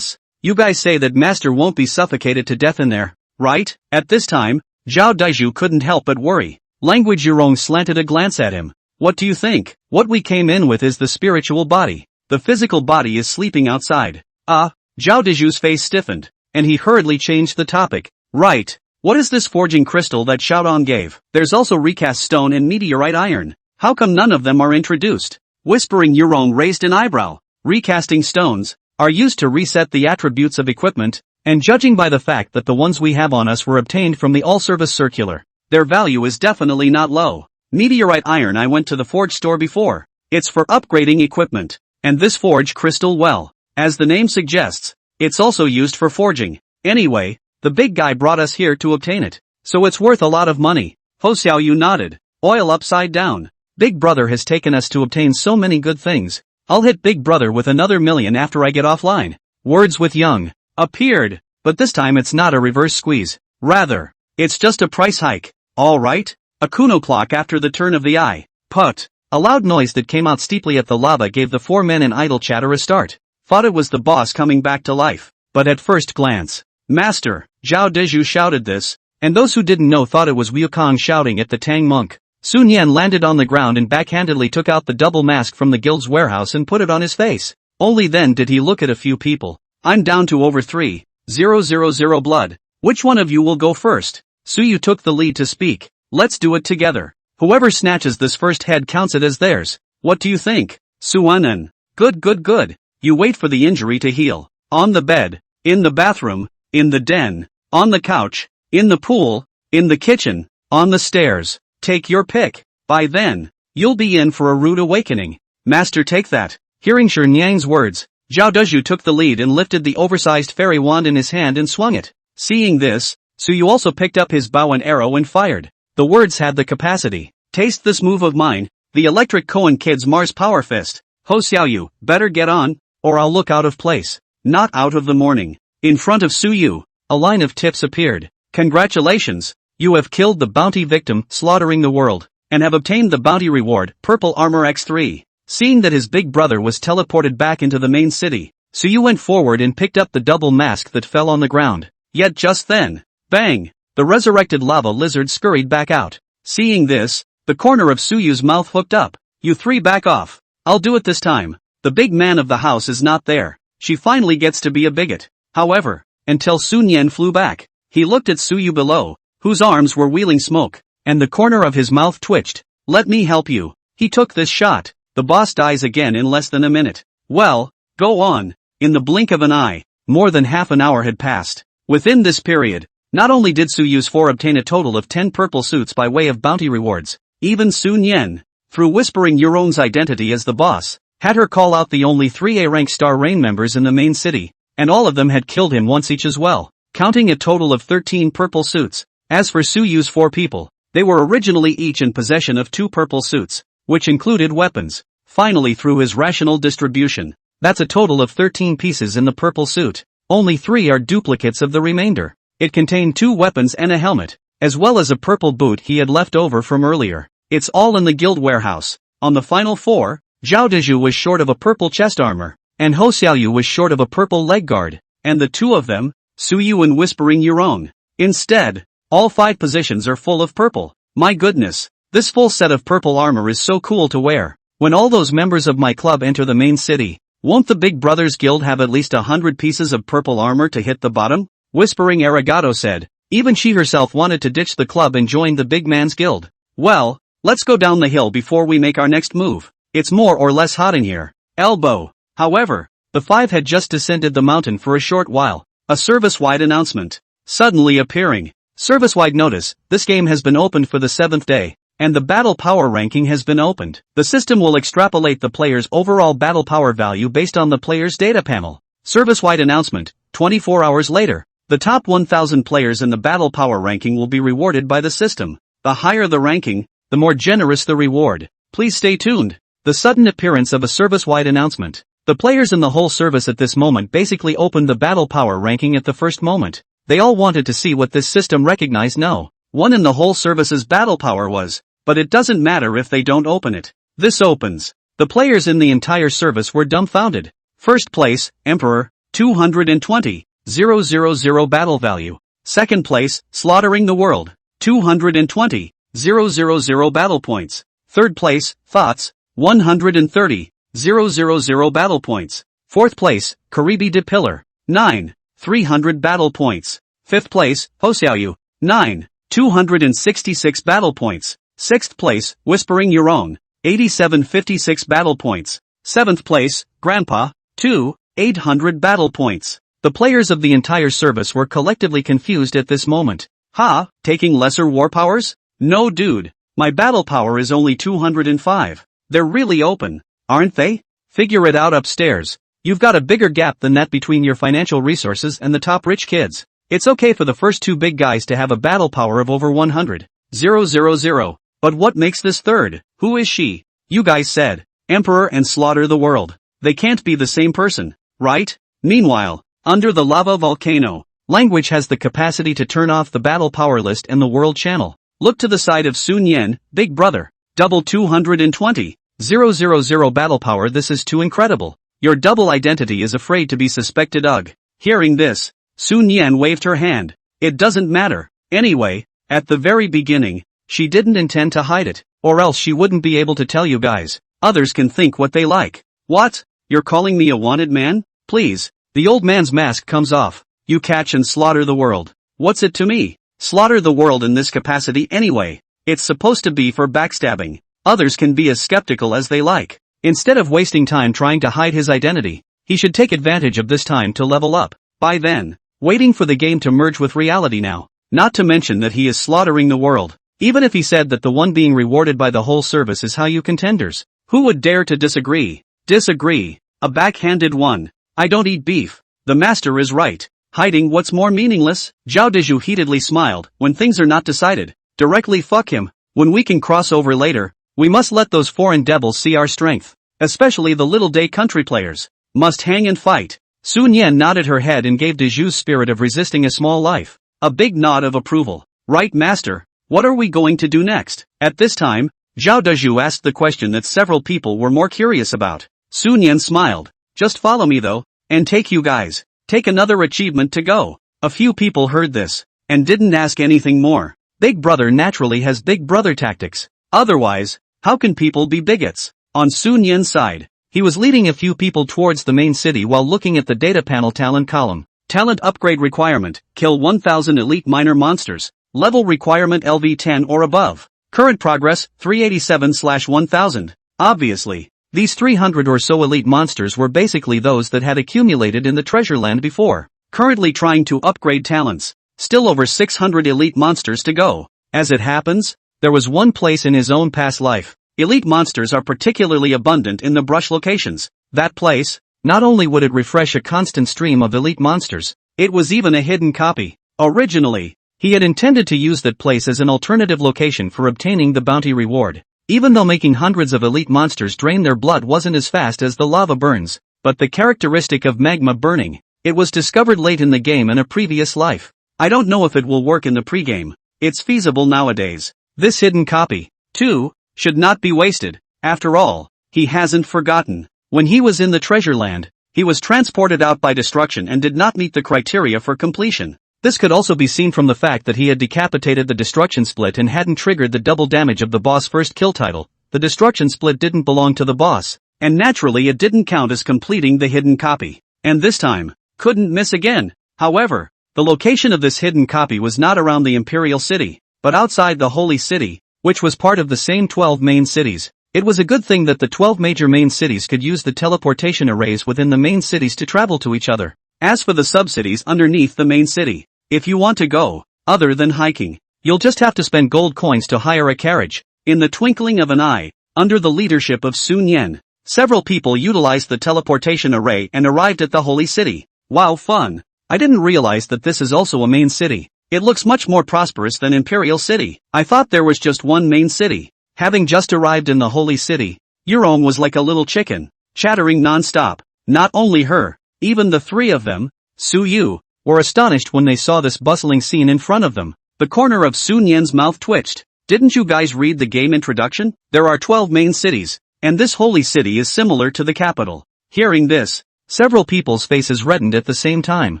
You guys say that Master won't be suffocated to death in there, right? At this time, Zhao Daiju couldn't help but worry. Language Yurong slanted a glance at him. What do you think? What we came in with is the spiritual body. The physical body is sleeping outside. Zhao Daiju's face stiffened, and he hurriedly changed the topic. Right. What is this forging crystal that Xiaodong gave? There's also recast stone and meteorite iron. How come none of them are introduced? Whispering Yurong raised an eyebrow. Recasting stones are used to reset the attributes of equipment, and judging by the fact that the ones we have on us were obtained from the all-service circular, their value is definitely not low. Meteorite iron, I went to the forge store before. It's for upgrading equipment. And this forge crystal, well, as the name suggests, it's also used for forging. Anyway, the big guy brought us here to obtain it, so it's worth a lot of money. Ho Xiaoyu nodded. Oil upside down. Big brother has taken us to obtain so many good things. I'll hit big brother with another million after I get offline. Words with Young appeared, but this time it's not a reverse squeeze. Rather, it's just a price hike. Alright? A Kuno clock after the turn of the eye. Put. A loud noise that came out steeply at the lava gave the four men in idle chatter a start. Thought it was the boss coming back to life, but at first glance, Master, Zhao Daiju shouted this, and those who didn't know thought it was Wukong shouting at the Tang monk. Sun Yan landed on the ground and backhandedly took out the double mask from the guild's warehouse and put it on his face. Only then did he look at a few people. I'm down to over 3,000 blood. Which one of you will go first? Suyu took the lead to speak. Let's do it together. Whoever snatches this first head counts it as theirs. What do you think? Suanen. Good. You wait for the injury to heal. On the bed, in the bathroom, in the den, on the couch, in the pool, in the kitchen, on the stairs. Take your pick. By then, you'll be in for a rude awakening. Master, take that. Hearing Shi Niang's words, Zhao Daiju took the lead and lifted the oversized fairy wand in his hand and swung it. Seeing this, Suyu also picked up his bow and arrow and fired. The words had the capacity. Taste this move of mine, the electric Koan Kid's Mars Power Fist. Ho Xiaoyu, better get on, or I'll look out of place. Not out of the morning. In front of Suyu, a line of tips appeared. Congratulations, you have killed the bounty victim, slaughtering the world, and have obtained the bounty reward, Purple Armor X3. Seeing that his big brother was teleported back into the main city, Suyu went forward and picked up the double mask that fell on the ground. Yet just then, bang! The resurrected lava lizard scurried back out. Seeing this, the corner of Suyu's mouth hooked up. You three back off. I'll do it this time. The big man of the house is not there. She finally gets to be a bigot. However, until Sun Yan flew back, he looked at Suyu below, whose arms were wheeling smoke, and the corner of his mouth twitched. Let me help you. He took this shot. The boss dies again in less than a minute. Well, go on. In the blink of an eye, more than half an hour had passed. Within this period, not only did Suyu's four obtain a total of 10 purple suits by way of bounty rewards, even Sun Yan, through whispering Euron's identity as the boss, had her call out the only 3 A-rank Star Rain members in the main city, and all of them had killed him once each as well, counting a total of 13 purple suits. As for Suyu's 4 people, they were originally each in possession of 2 purple suits, which included weapons. Finally, through his rational distribution, that's a total of 13 pieces in the purple suit. Only 3 are duplicates of the remainder. It contained 2 weapons and a helmet, as well as a purple boot he had left over from earlier. It's all in the guild warehouse. On the final 4, Zhao Daiju was short of a purple chest armor, and Ho Xiaoyu was short of a purple leg guard, and the 2 of them, Suyu and Whispering Yurong. Instead, all 5 positions are full of purple. My goodness, this full set of purple armor is so cool to wear. When all those members of my club enter the main city, won't the Big Brothers Guild have at least 100 pieces of purple armor to hit the bottom? Whispering Arigato said. Even she herself wanted to ditch the club and join the big man's guild. Well, let's go down the hill before we make our next move. It's more or less hot in here. Elbow. However, the 5 had just descended the mountain for a short while. A service-wide announcement suddenly appearing. Service-wide notice, this game has been opened for the 7th day, and the battle power ranking has been opened. The system will extrapolate the player's overall battle power value based on the player's data panel. Service-wide announcement, 24 hours later. The top 1,000 players in the battle power ranking will be rewarded by the system. The higher the ranking, the more generous the reward. Please stay tuned. The sudden appearance of a service-wide announcement. The players in the whole service at this moment basically opened the battle power ranking at the first moment. They all wanted to see what this system recognized. No one in the whole service's battle power was, but it doesn't matter if they don't open it. This opens. The players in the entire service were dumbfounded. First place, Emperor, 220,000 battle value. Second place, Slaughtering the World, 220,000 battle points. Third place, Thoughts, 130,000 battle points. Fourth place, Karibi de Pillar, 9,300 battle points. Fifth place, Hoseayu, 9,266 battle points. Sixth place, Whispering Your Own, 8756 battle points. Seventh place, Grandpa, 2,800 battle points. The players of the entire service were collectively confused at this moment. Ha, taking lesser war powers? No dude. My battle power is only 205. They're really open, aren't they? Figure it out upstairs. You've got a bigger gap than that between your financial resources and the top rich kids. It's okay for the first two big guys to have a battle power of over 100,000. But what makes this third? Who is she? You guys said, Emperor and Slaughter the World. They can't be the same person, right? Meanwhile, under the lava volcano, language has the capacity to turn off the battle power list and the world channel. Look to the side of Sun Yen, Big Brother. Double 220,000 battle power. This is too incredible. Your double identity is afraid to be suspected. Ugh. Hearing this, Sun Yen waved her hand. It doesn't matter. Anyway, at the very beginning, she didn't intend to hide it, or else she wouldn't be able to tell you guys. Others can think what they like. What? You're calling me a wanted man? Please. The old man's mask comes off. You catch and slaughter the world. What's it to me? Slaughter the world in this capacity anyway. It's supposed to be for backstabbing. Others can be as skeptical as they like. Instead of wasting time trying to hide his identity, he should take advantage of this time to level up. By then, waiting for the game to merge with reality now. Not to mention that he is slaughtering the world. Even if he said that the one being rewarded by the whole service is how you contenders. Who would dare to disagree? Disagree. A backhanded one. I don't eat beef. The master is right. Hiding what's more meaningless? Zhao Deju heatedly smiled. When things are not decided, directly fuck him. When we can cross over later, we must let those foreign devils see our strength. Especially the little day country players. Must hang and fight. Sun Yen nodded her head and gave Deju's spirit of resisting a small life a big nod of approval. Right, master. What are we going to do next? At this time, Zhao Deju asked the question that several people were more curious about. Sun Yen smiled. Just follow me though, and take you guys. Take another achievement to go. A few people heard this, and didn't ask anything more. Big Brother naturally has Big Brother tactics. Otherwise, how can people be bigots? On Sun Yen's side, he was leading a few people towards the main city while looking at the data panel talent column. Talent upgrade requirement, kill 1000 elite minor monsters. Level requirement LV10 or above. Current progress, 387/1000. Obviously, these 300 or so elite monsters were basically those that had accumulated in the treasure land before. Currently trying to upgrade talents. Still over 600 elite monsters to go. As it happens, there was one place in his own past life. Elite monsters are particularly abundant in the brush locations. That place, not only would it refresh a constant stream of elite monsters, it was even a hidden copy. Originally, he had intended to use that place as an alternative location for obtaining the bounty reward. Even though making hundreds of elite monsters drain their blood wasn't as fast as the lava burns, but the characteristic of magma burning, it was discovered late in the game in a previous life. I don't know if it will work in the pregame. It's feasible nowadays. This hidden copy, too, should not be wasted. After all, he hasn't forgotten. When he was in the treasure land, he was transported out by destruction and did not meet the criteria for completion. This could also be seen from the fact that he had decapitated the destruction split and hadn't triggered the double damage of the boss first kill title. The destruction split didn't belong to the boss, and naturally it didn't count as completing the hidden copy. And this time, couldn't miss again. However, the location of this hidden copy was not around the Imperial City, but outside the Holy City, which was part of the same 12 main cities. It was a good thing that the 12 major main cities could use the teleportation arrays within the main cities to travel to each other. As for the sub-cities underneath the main city, if you want to go, other than hiking, you'll just have to spend gold coins to hire a carriage. In the twinkling of an eye, under the leadership of Sun Yen, several people utilized the teleportation array and arrived at the Holy City. Wow, fun! I didn't realize that this is also a main city. It looks much more prosperous than Imperial City. I thought there was just one main city. Having just arrived in the Holy City, Euron was like a little chicken, chattering non-stop. Not only her, even the three of them, Su Yu, were astonished when they saw this bustling scene in front of them. The corner of Sun Yen's mouth twitched. Didn't you guys read the game introduction? There are 12 main cities. and this holy city is similar to the capital. Hearing this, several people's faces reddened at the same time.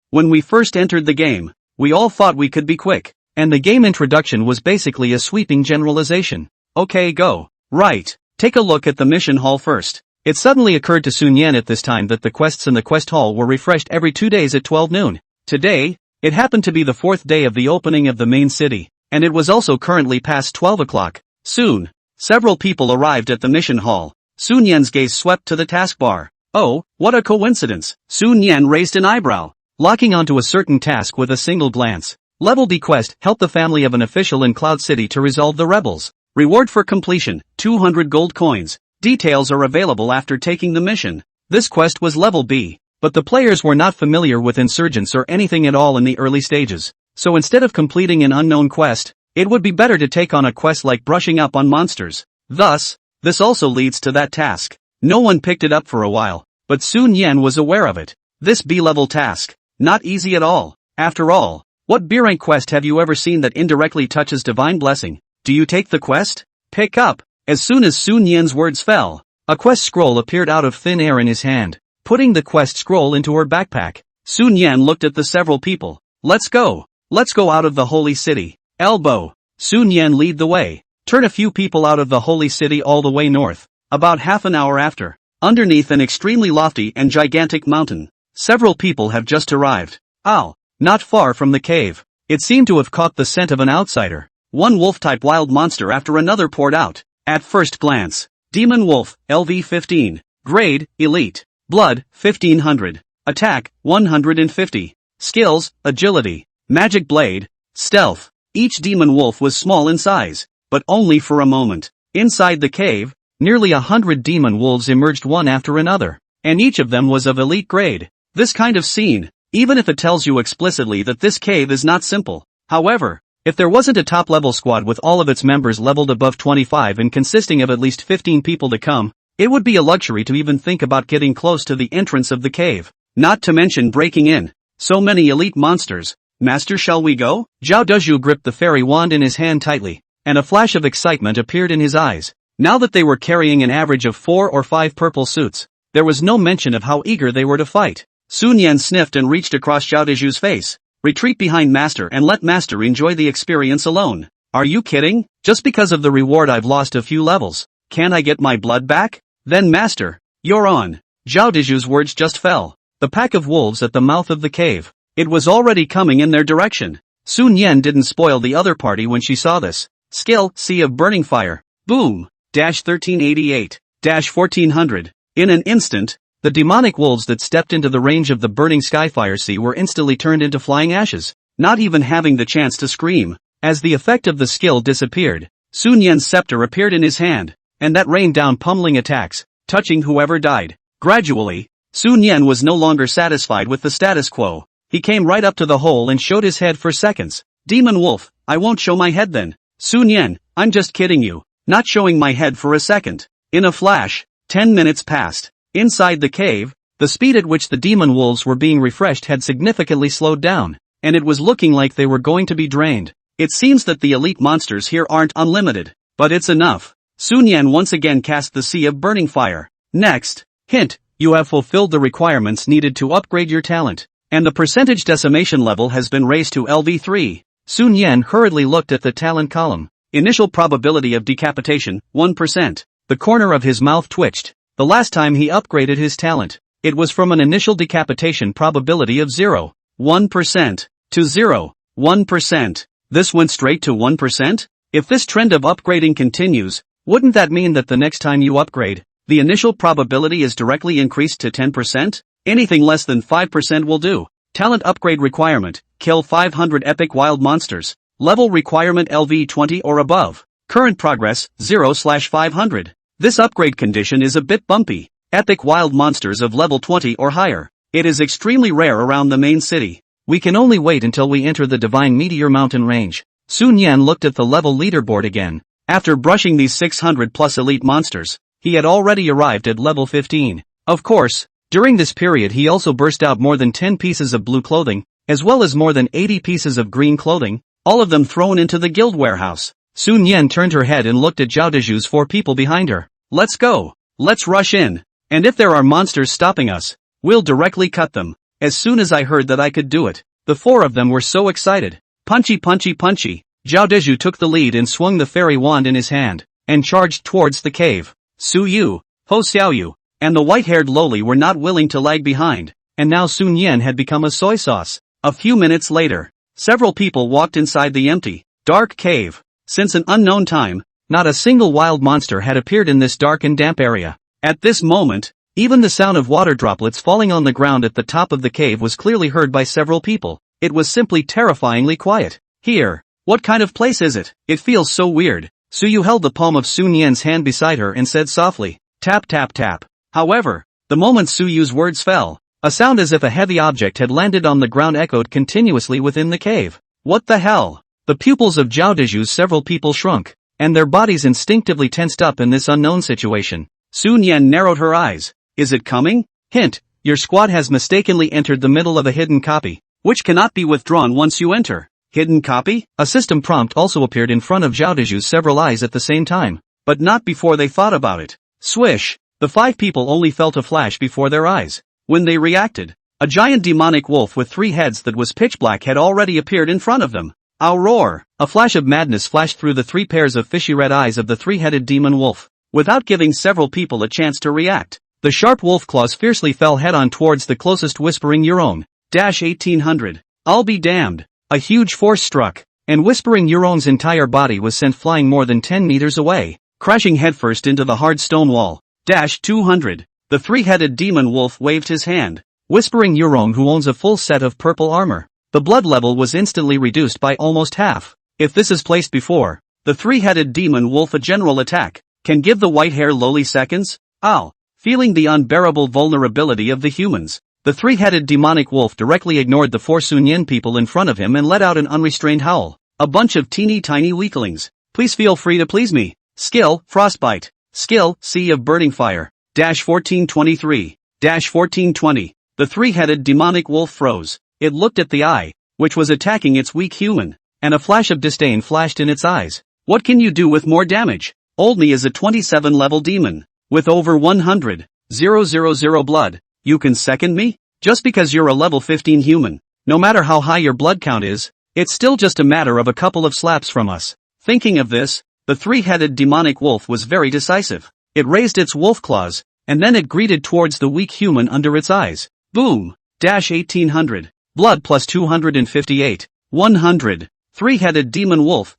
When we first entered the game, we all thought we could be quick, and the game introduction was basically a sweeping generalization. Okay, go. Right. Take a look at the mission hall first. It suddenly occurred to Sun Yan at this time that the quests in the quest hall were refreshed every 2 days at 12 noon. Today, it happened to be the 4th day of the opening of the main city, and it was also currently past 12 o'clock. Soon, several people arrived at the mission hall. Sun Yan's gaze swept to the taskbar. Oh, what a coincidence. Sun Yan raised an eyebrow, locking onto a certain task with a single glance. Level D quest: help the family of an official in Cloud City to resolve the rebels. Reward for completion, 200 gold coins. Details are available after taking the mission. This quest was level B, but the players were not familiar with insurgents or anything at all in the early stages. So instead of completing an unknown quest, it would be better to take on a quest like brushing up on monsters. Thus, this also leads to that task. No one picked it up for a while, but Sun Yan was aware of it. This B-level task, not easy at all. After all, what B-rank quest have you ever seen that indirectly touches divine blessing? Do you take the quest? Pick up. As soon as Sun Yan's words fell, a quest scroll appeared out of thin air in his hand. Putting the quest scroll into her backpack, Sun Yan looked at the several people. Let's go. Let's go out of the holy city. Elbow. Sun Yan lead the way. Turn a few people out of the holy city all the way north. About half an hour after, underneath an extremely lofty and gigantic mountain, several people have just arrived. Ow. Not far from the cave, it seemed to have caught the scent of an outsider. One wolf-type wild monster after another poured out. At first glance, Demon Wolf, LV 15, Grade, Elite, Blood, 1500, Attack, 150, Skills, Agility, Magic Blade, Stealth. Each Demon Wolf was small in size, but only for a moment. Inside the cave, nearly 100 Demon Wolves emerged one after another, and each of them was of elite grade. This kind of scene, even if it tells you explicitly that this cave is not simple. However, if there wasn't a top-level squad with all of its members leveled above 25 and consisting of at least 15 people to come, it would be a luxury to even think about getting close to the entrance of the cave. Not to mention breaking in. So many elite monsters. Master, shall we go? Zhao Dezhu gripped the fairy wand in his hand tightly, and a flash of excitement appeared in his eyes. Now that they were carrying an average of 4 or 5 purple suits, there was no mention of how eager they were to fight. Sun Yan sniffed and reached across Zhao Dezhu's face. Retreat behind Master and let Master enjoy the experience alone. Are you kidding? Just because of the reward I've lost a few levels. Can I get my blood back? Then Master, you're on. Zhao Dezhu's words just fell. The pack of wolves at the mouth of the cave. It was already coming in their direction. Sun Yan didn't spoil the other party when she saw this. Skill, Sea of Burning Fire. Boom. 1388. 1400. In an instant, the demonic wolves that stepped into the range of the burning skyfire sea were instantly turned into flying ashes, not even having the chance to scream. As the effect of the skill disappeared, Sun Yan's scepter appeared in his hand, and that rained down pummeling attacks, touching whoever died. Gradually, Sun Yan was no longer satisfied with the status quo. He came right up to the hole and showed his head for seconds. Demon Wolf, I won't show my head then. Sun Yan, I'm just kidding you. Not showing my head for a second. In a flash, 10 minutes passed. Inside the cave, the speed at which the demon wolves were being refreshed had significantly slowed down, and it was looking like they were going to be drained. It seems that the elite monsters here aren't unlimited, but it's enough. Sun Yan once again cast the Sea of Burning Fire. Next, hint, you have fulfilled the requirements needed to upgrade your talent, and the percentage decimation level has been raised to LV3. Sun Yan hurriedly looked at the talent column. Initial probability of decapitation, 1%. The corner of his mouth twitched. The last time he upgraded his talent, it was from an initial decapitation probability of 0.1% to 0.1%. This went straight to 1%? If this trend of upgrading continues, wouldn't that mean that the next time you upgrade, the initial probability is directly increased to 10%? Anything less than 5% will do. Talent upgrade requirement, kill 500 epic wild monsters. Level requirement LV 20 or above. Current progress, 0/500. This upgrade condition is a bit bumpy. Epic wild monsters of level 20 or higher. It is extremely rare around the main city. We can only wait until we enter the Divine Meteor Mountain range. Sun Yan looked at the level leaderboard again. After brushing these 600 plus elite monsters, he had already arrived at level 15. Of course, during this period he also burst out more than 10 pieces of blue clothing, as well as more than 80 pieces of green clothing, all of them thrown into the guild warehouse. Sun Yan turned her head and looked at Zhao Dezhu's 4 people behind her. Let's go. Let's rush in. And if there are monsters stopping us, we'll directly cut them. As soon as I heard that I could do it, the four of them were so excited. Punchy punchy punchy. Zhao Deju took the lead and swung the fairy wand in his hand, and charged towards the cave. Su Yu, Ho Xiaoyu, and the white-haired loli were not willing to lag behind, and now Sun Yan had become a soy sauce. A few minutes later, several people walked inside the empty, dark cave. Since an unknown time, not a single wild monster had appeared in this dark and damp area. At this moment, even the sound of water droplets falling on the ground at the top of the cave was clearly heard by several people. It was simply terrifyingly quiet. Here, what kind of place is it? It feels so weird. Su Yu held the palm of Sun Yan's hand beside her and said softly, tap tap tap. However, the moment Su Yu's words fell, a sound as if a heavy object had landed on the ground echoed continuously within the cave. What the hell? The pupils of Zhao Deju's several people shrunk, and their bodies instinctively tensed up in this unknown situation. Sun Yan narrowed her eyes. Is it coming? Hint, your squad has mistakenly entered the middle of a hidden copy, which cannot be withdrawn once you enter. Hidden copy? A system prompt also appeared in front of Zhao Deju's several eyes at the same time, but not before they thought about it. Swish! The five people only felt a flash before their eyes. When they reacted, a giant demonic wolf with 3 heads that was pitch black had already appeared in front of them. Ow roar! A flash of madness flashed through the 3 pairs of fishy red eyes of the 3-headed demon wolf. Without giving several people a chance to react, the sharp wolf claws fiercely fell head-on towards the closest Whispering Euron. 1800. I'll be damned. A huge force struck, and Whispering Euron's entire body was sent flying more than 10 meters away, crashing headfirst into the hard stone wall. 200. The 3-headed demon wolf waved his hand. Whispering Euron, who owns a full set of purple armor. The blood level was instantly reduced by almost half. If this is placed before the 3-headed demon wolf a general attack, can give the white-hair loli seconds? Ow! Feeling the unbearable vulnerability of the humans, the 3-headed demonic wolf directly ignored the 4 Sun Yan people in front of him and let out an unrestrained howl. A bunch of teeny tiny weaklings. Please feel free to please me. Skill, frostbite. Skill, sea of burning fire. 1423. 1420. The 3-headed demonic wolf froze. It looked at the eye, which was attacking its weak human, and a flash of disdain flashed in its eyes. What can you do with more damage? Oldney is a 27 level demon, with over 100,000 blood. You can second me? Just because you're a level 15 human, no matter how high your blood count is, it's still just a matter of a couple of slaps from us. Thinking of this, the 3-headed demonic wolf was very decisive. It raised its wolf claws, and then it greeted towards the weak human under its eyes. Boom! 1800. Blood plus 258. 100. 3-headed demon wolf,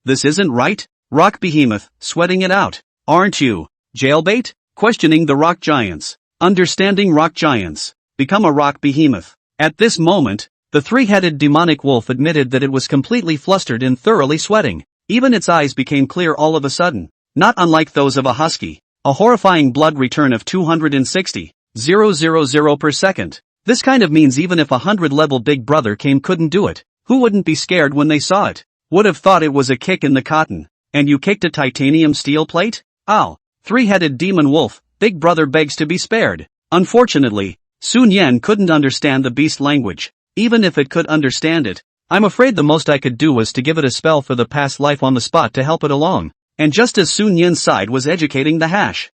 this isn't right? Rock behemoth, sweating it out. Aren't you? Jailbait? Questioning the rock giants. Understanding rock giants. Become a rock behemoth. At this moment, the 3-headed demonic wolf admitted that it was completely flustered and thoroughly sweating. Even its eyes became clear all of a sudden. Not unlike those of a husky. A horrifying blood return of 260,000 per second. This kind of means even if a 100-level Big Brother came couldn't do it. Who wouldn't be scared when they saw it? Would have thought it was a kick in the cotton. And you kicked a titanium steel plate? Ow! 3-headed demon wolf, Big Brother begs to be spared. Unfortunately, Sun Yan couldn't understand the beast language. Even if it could understand it, I'm afraid the most I could do was to give it a spell for the past life on the spot to help it along. And just as Sun Yan's side was educating the hash,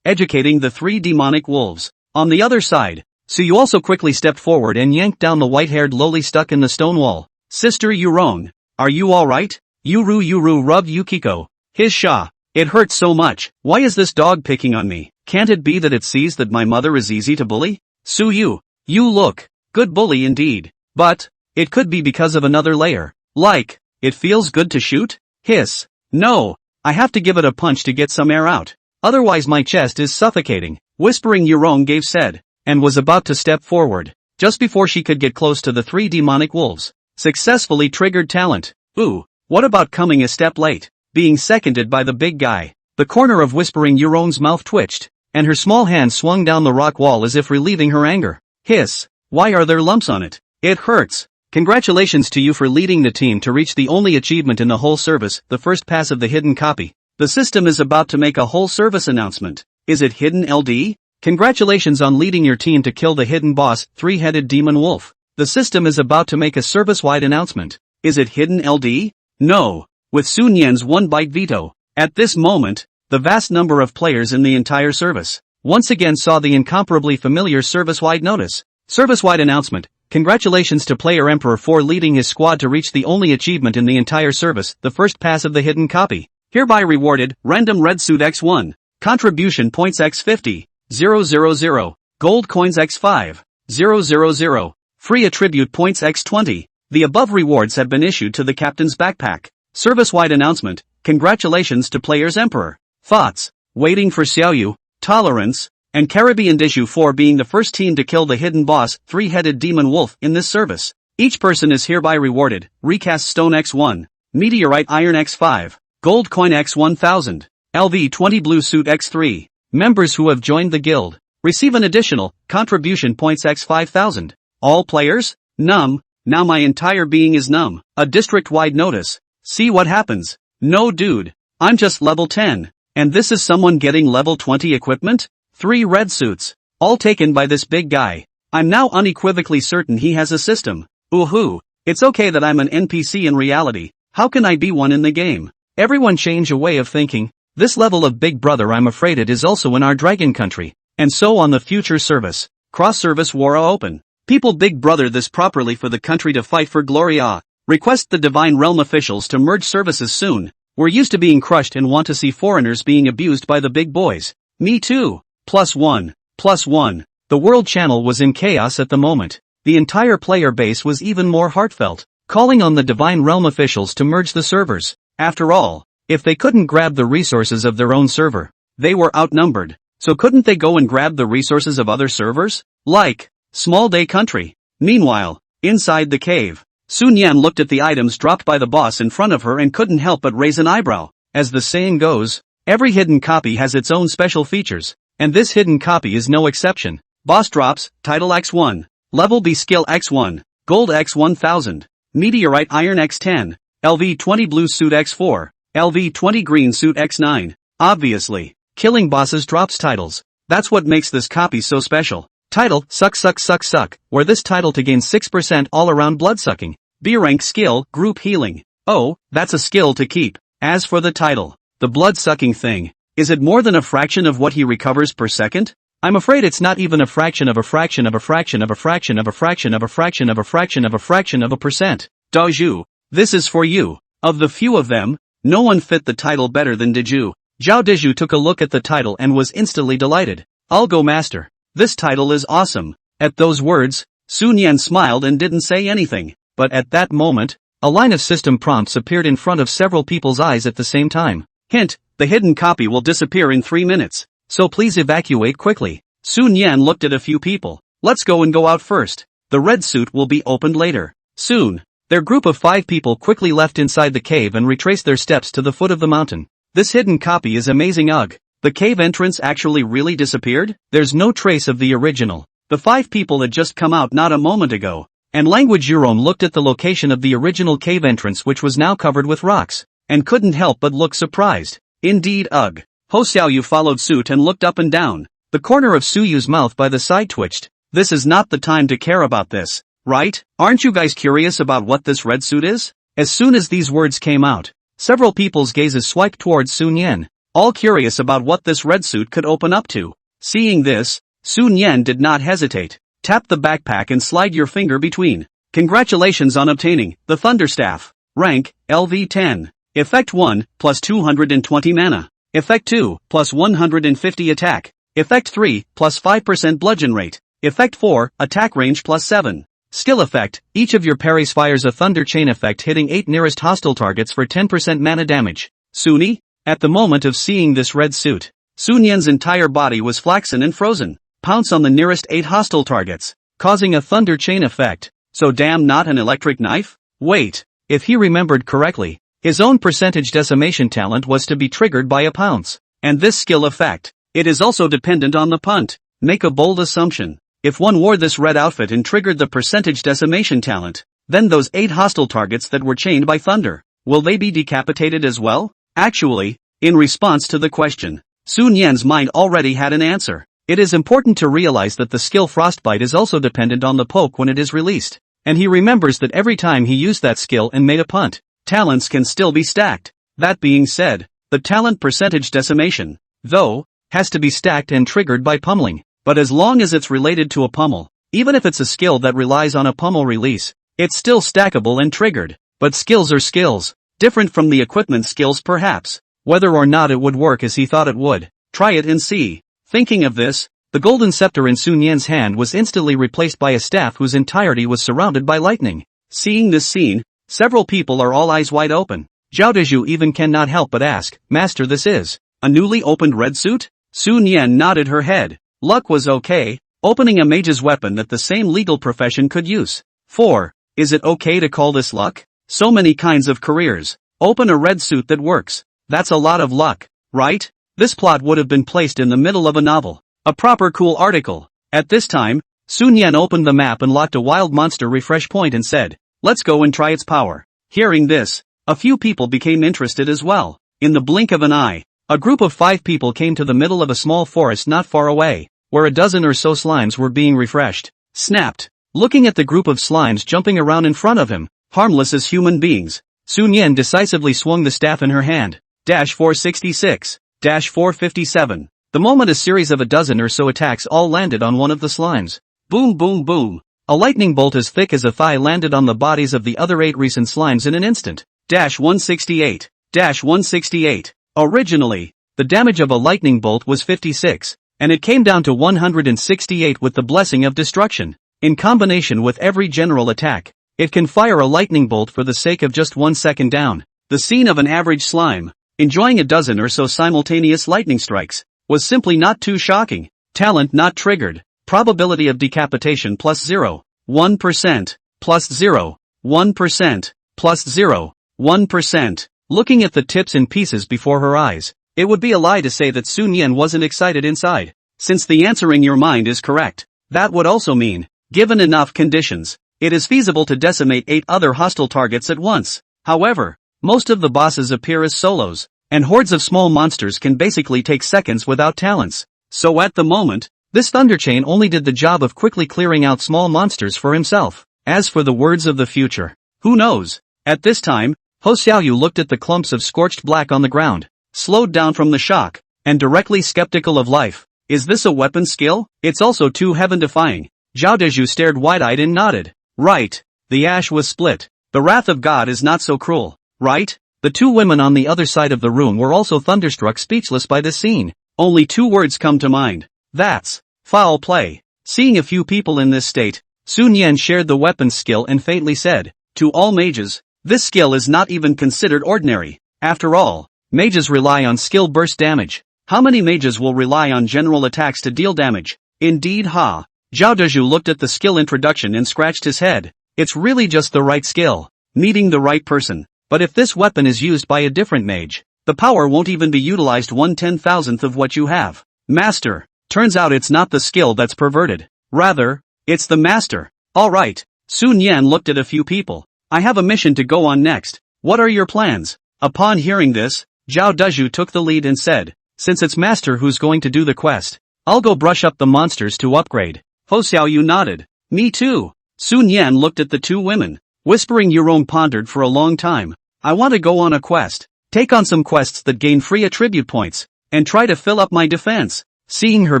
educating the 3 demonic wolves. On the other side, Su Yu also quickly stepped forward and yanked down the white-haired loli stuck in the stone wall. Sister Euron, are you alright? Yuru rubbed Yukiko. His sha. It hurts so much. Why is this dog picking on me? Can't it be that it sees that my mother is easy to bully? Su Yu, you look good bully indeed. But it could be because of another layer. Like, it feels good to shoot? Hiss. No, I have to give it a punch to get some air out. Otherwise my chest is suffocating. Whispering Euron gave said, and was about to step forward, just before she could get close to the 3 demonic wolves. Successfully triggered talent. Ooh, what about coming a step late? Being seconded by the big guy. The corner of Whispering Euron's mouth twitched, and her small hand swung down the rock wall as if relieving her anger. Hiss. Why are there lumps on it? It hurts. Congratulations to you for leading the team to reach the only achievement in the whole service, the first pass of the hidden copy. The system is about to make a whole service announcement. Is it hidden LD? Congratulations on leading your team to kill the hidden boss, 3-headed demon wolf. The system is about to make a service-wide announcement. Is it hidden LD? No. With Sun Yan's 1-bite veto. At this moment, the vast number of players in the entire service once again saw the incomparably familiar service-wide notice. Service-wide announcement. Congratulations to player Emperor for leading his squad to reach the only achievement in the entire service, the first pass of the hidden copy. Hereby rewarded, random red suit x1, contribution points x50, 000, gold coins x5, 000, free attribute points x20. The above rewards have been issued to the captain's backpack. Service-wide announcement. Congratulations to players Emperor. Thoughts. Waiting for Xiaoyu, Tolerance, and Caribbean Dishu for being the first team to kill the hidden boss, three-headed demon wolf, in this service. Each person is hereby rewarded, recast stone x1, meteorite iron x5, gold coin x1000, LV20 blue suit x3. Members who have joined the guild receive an additional contribution points x5000. All players? Numb. Now my entire being is numb. A district-wide notice. See what happens. No dude. I'm just level 10. And this is someone getting level 20 equipment? 3 red suits. All taken by this big guy. I'm now unequivocally certain he has a system. Ooh-hoo. It's okay that I'm an NPC in reality. How can I be one in the game? Everyone change a way of thinking. This level of big brother, I'm afraid it is also in our dragon country. And so on the future service. Cross-service war open. People big brother this properly for the country to fight for glory. Request the divine realm officials to merge services soon. We're used to being crushed and want to see foreigners being abused by the big boys. Me too. +1. +1. The world channel was in chaos at the moment. The entire player base was even more heartfelt, calling on the divine realm officials to merge the servers. After all, if they couldn't grab the resources of their own server, they were outnumbered. So couldn't they go and grab the resources of other servers? Like, Small Day Country. Meanwhile, inside the cave, Sun Yan looked at the items dropped by the boss in front of her and couldn't help but raise an eyebrow. As the saying goes, every hidden copy has its own special features, and this hidden copy is no exception. Boss drops, title x1, level B skill x1, gold x1000, meteorite iron x10, LV20 blue suit x4, LV20 green suit x9. Obviously, killing bosses drops titles. That's what makes this copy so special. Title, suck, where this title to gain 6% all-around bloodsucking. B rank skill, group healing. Oh, that's a skill to keep. As for the title, the blood-sucking thing, is it more than a fraction of what he recovers per second? I'm afraid it's not even a fraction of a fraction of a fraction of a fraction of a fraction of a fraction of a fraction of a fraction of a percent. Daju, this is for you. Of the few of them, no one fit the title better than Daju. Zhao Diju took a look at the title and was instantly delighted. I'll go master. This title is awesome. At those words, Sun Yan smiled and didn't say anything. But at that moment, a line of system prompts appeared in front of several people's eyes at the same time. Hint, the hidden copy will disappear in 3 minutes. So please evacuate quickly. Sun Yan looked at a few people. Let's go and go out first. The red suit will be opened later. Soon, their group of 5 people quickly left inside the cave and retraced their steps to the foot of the mountain. This hidden copy is amazing. Ugh. The cave entrance actually really disappeared? There's no trace of the original. The 5 people had just come out not a moment ago. And Language Jerome looked at the location of the original cave entrance, which was now covered with rocks, and couldn't help but look surprised. Indeed, ugh. Ho Xiaoyu followed suit and looked up and down. The corner of Suyu's mouth by the side twitched. This is not the time to care about this, right? Aren't you guys curious about what this red suit is? As soon as these words came out, several people's gazes swiped towards Sun Yan, all curious about what this red suit could open up to. Seeing this, Sun Yan did not hesitate. Tap the backpack and slide your finger between. Congratulations on obtaining the Thunderstaff. Rank, LV10. Effect 1, plus 220 mana. Effect 2, plus 150 attack. Effect 3, plus 5% bludgeon rate. Effect 4, attack range plus 7. Skill effect, each of your parries fires a thunder chain effect hitting 8 nearest hostile targets for 10% mana damage. Suni? At the moment of seeing this red suit, Sun Yan's entire body was flaxen and frozen. Pounce on the nearest 8 hostile targets, causing a thunder chain effect. So damn not an electric knife? Wait, if he remembered correctly, his own percentage decimation talent was to be triggered by a pounce. And this skill effect, it is also dependent on the punt. Make a bold assumption. If one wore this red outfit and triggered the percentage decimation talent, then those 8 hostile targets that were chained by thunder, will they be decapitated as well? Actually, in response to the question, Sun Yan's mind already had an answer. It is important to realize that the skill Frostbite is also dependent on the poke when it is released. And he remembers that every time he used that skill and made a punt, talents can still be stacked. That being said, The talent percentage decimation, though, has to be stacked and triggered by pummeling. But as long as it's related to a pummel, even if it's a skill that relies on a pummel release, it's still stackable and triggered. But skills are skills, different from the equipment skills perhaps. Whether or not it would work as he thought it would, try it and see. Thinking of this, the golden scepter in Sun Yan's hand was instantly replaced by a staff whose entirety was surrounded by lightning. Seeing this scene, several people are all eyes wide open. Zhao Deju even cannot help but ask, Master, this is a newly opened red suit? Sun Yan nodded her head. Luck was okay, opening a mage's weapon that the same legal profession could use. 4. Is it okay to call this luck? So many kinds of careers. Open a red suit that works. That's a lot of luck, right? This plot would have been placed in the middle of a novel. A proper cool article. At this time, Sun Yan opened the map and locked a wild monster refresh point and said, let's go and try its power. Hearing this, a few people became interested as well. In the blink of an eye, a group of 5 people came to the middle of a small forest not far away, where a dozen or so slimes were being refreshed. Snapped. Looking at the group of slimes jumping around in front of him, harmless as human beings, Sun Yan decisively swung the staff in her hand. 466. 457. The moment a series of a dozen or so attacks all landed on one of the slimes. Boom boom boom. A lightning bolt as thick as a thigh landed on the bodies of the other 8 recent slimes in an instant. 168. 168. Originally, the damage of a lightning bolt was 56, and it came down to 168 with the blessing of destruction. In combination with every general attack, it can fire a lightning bolt for the sake of just 1 second down. The scene of an average slime, enjoying a dozen or so simultaneous lightning strikes, was simply not too shocking. Talent not triggered. Probability of decapitation plus 0. 1%. Plus 0. 1%. Plus 0. 1%. Looking at the tips and pieces before her eyes, it would be a lie to say that Sun Yan wasn't excited inside. Since the answering your mind is correct, that would also mean, given enough conditions, it is feasible to decimate 8 other hostile targets at once. However, most of the bosses appear as solos, and hordes of small monsters can basically take seconds without talents. So at the moment, this Thunderchain only did the job of quickly clearing out small monsters for himself. As for the words of the future, who knows? At this time, Ho Xiaoyu looked at the clumps of scorched black on the ground, slowed down from the shock, and directly skeptical of life. Is this a weapon skill? It's also too heaven-defying. Zhao Deju stared wide-eyed and nodded. Right. The ash was split. The wrath of God is not so cruel, right? The 2 women on the other side of the room were also thunderstruck, speechless by this scene. Only 2 words come to mind. That's foul play. Seeing a few people in this state, Sun Yan shared the weapon skill and faintly said, to all mages, this skill is not even considered ordinary. After all, mages rely on skill burst damage. How many mages will rely on general attacks to deal damage? Indeed, ha. Zhao Deju looked at the skill introduction and scratched his head. It's really just the right skill, needing the right person. But if this weapon is used by a different mage, the power won't even be utilized 1/10,000th of what you have. Master. Turns out it's not the skill that's perverted. Rather, it's the master. Alright. Sun Yan looked at a few people. I have a mission to go on next. What are your plans? Upon hearing this, Zhao Deju took the lead and said, since it's master who's going to do the quest, I'll go brush up the monsters to upgrade. Ho Xiaoyu nodded. Me too. Sun Yan looked at the 2 women. Whispering Yurong pondered for a long time. I want to go on a quest. Take on some quests that gain free attribute points, and try to fill up my defense. Seeing her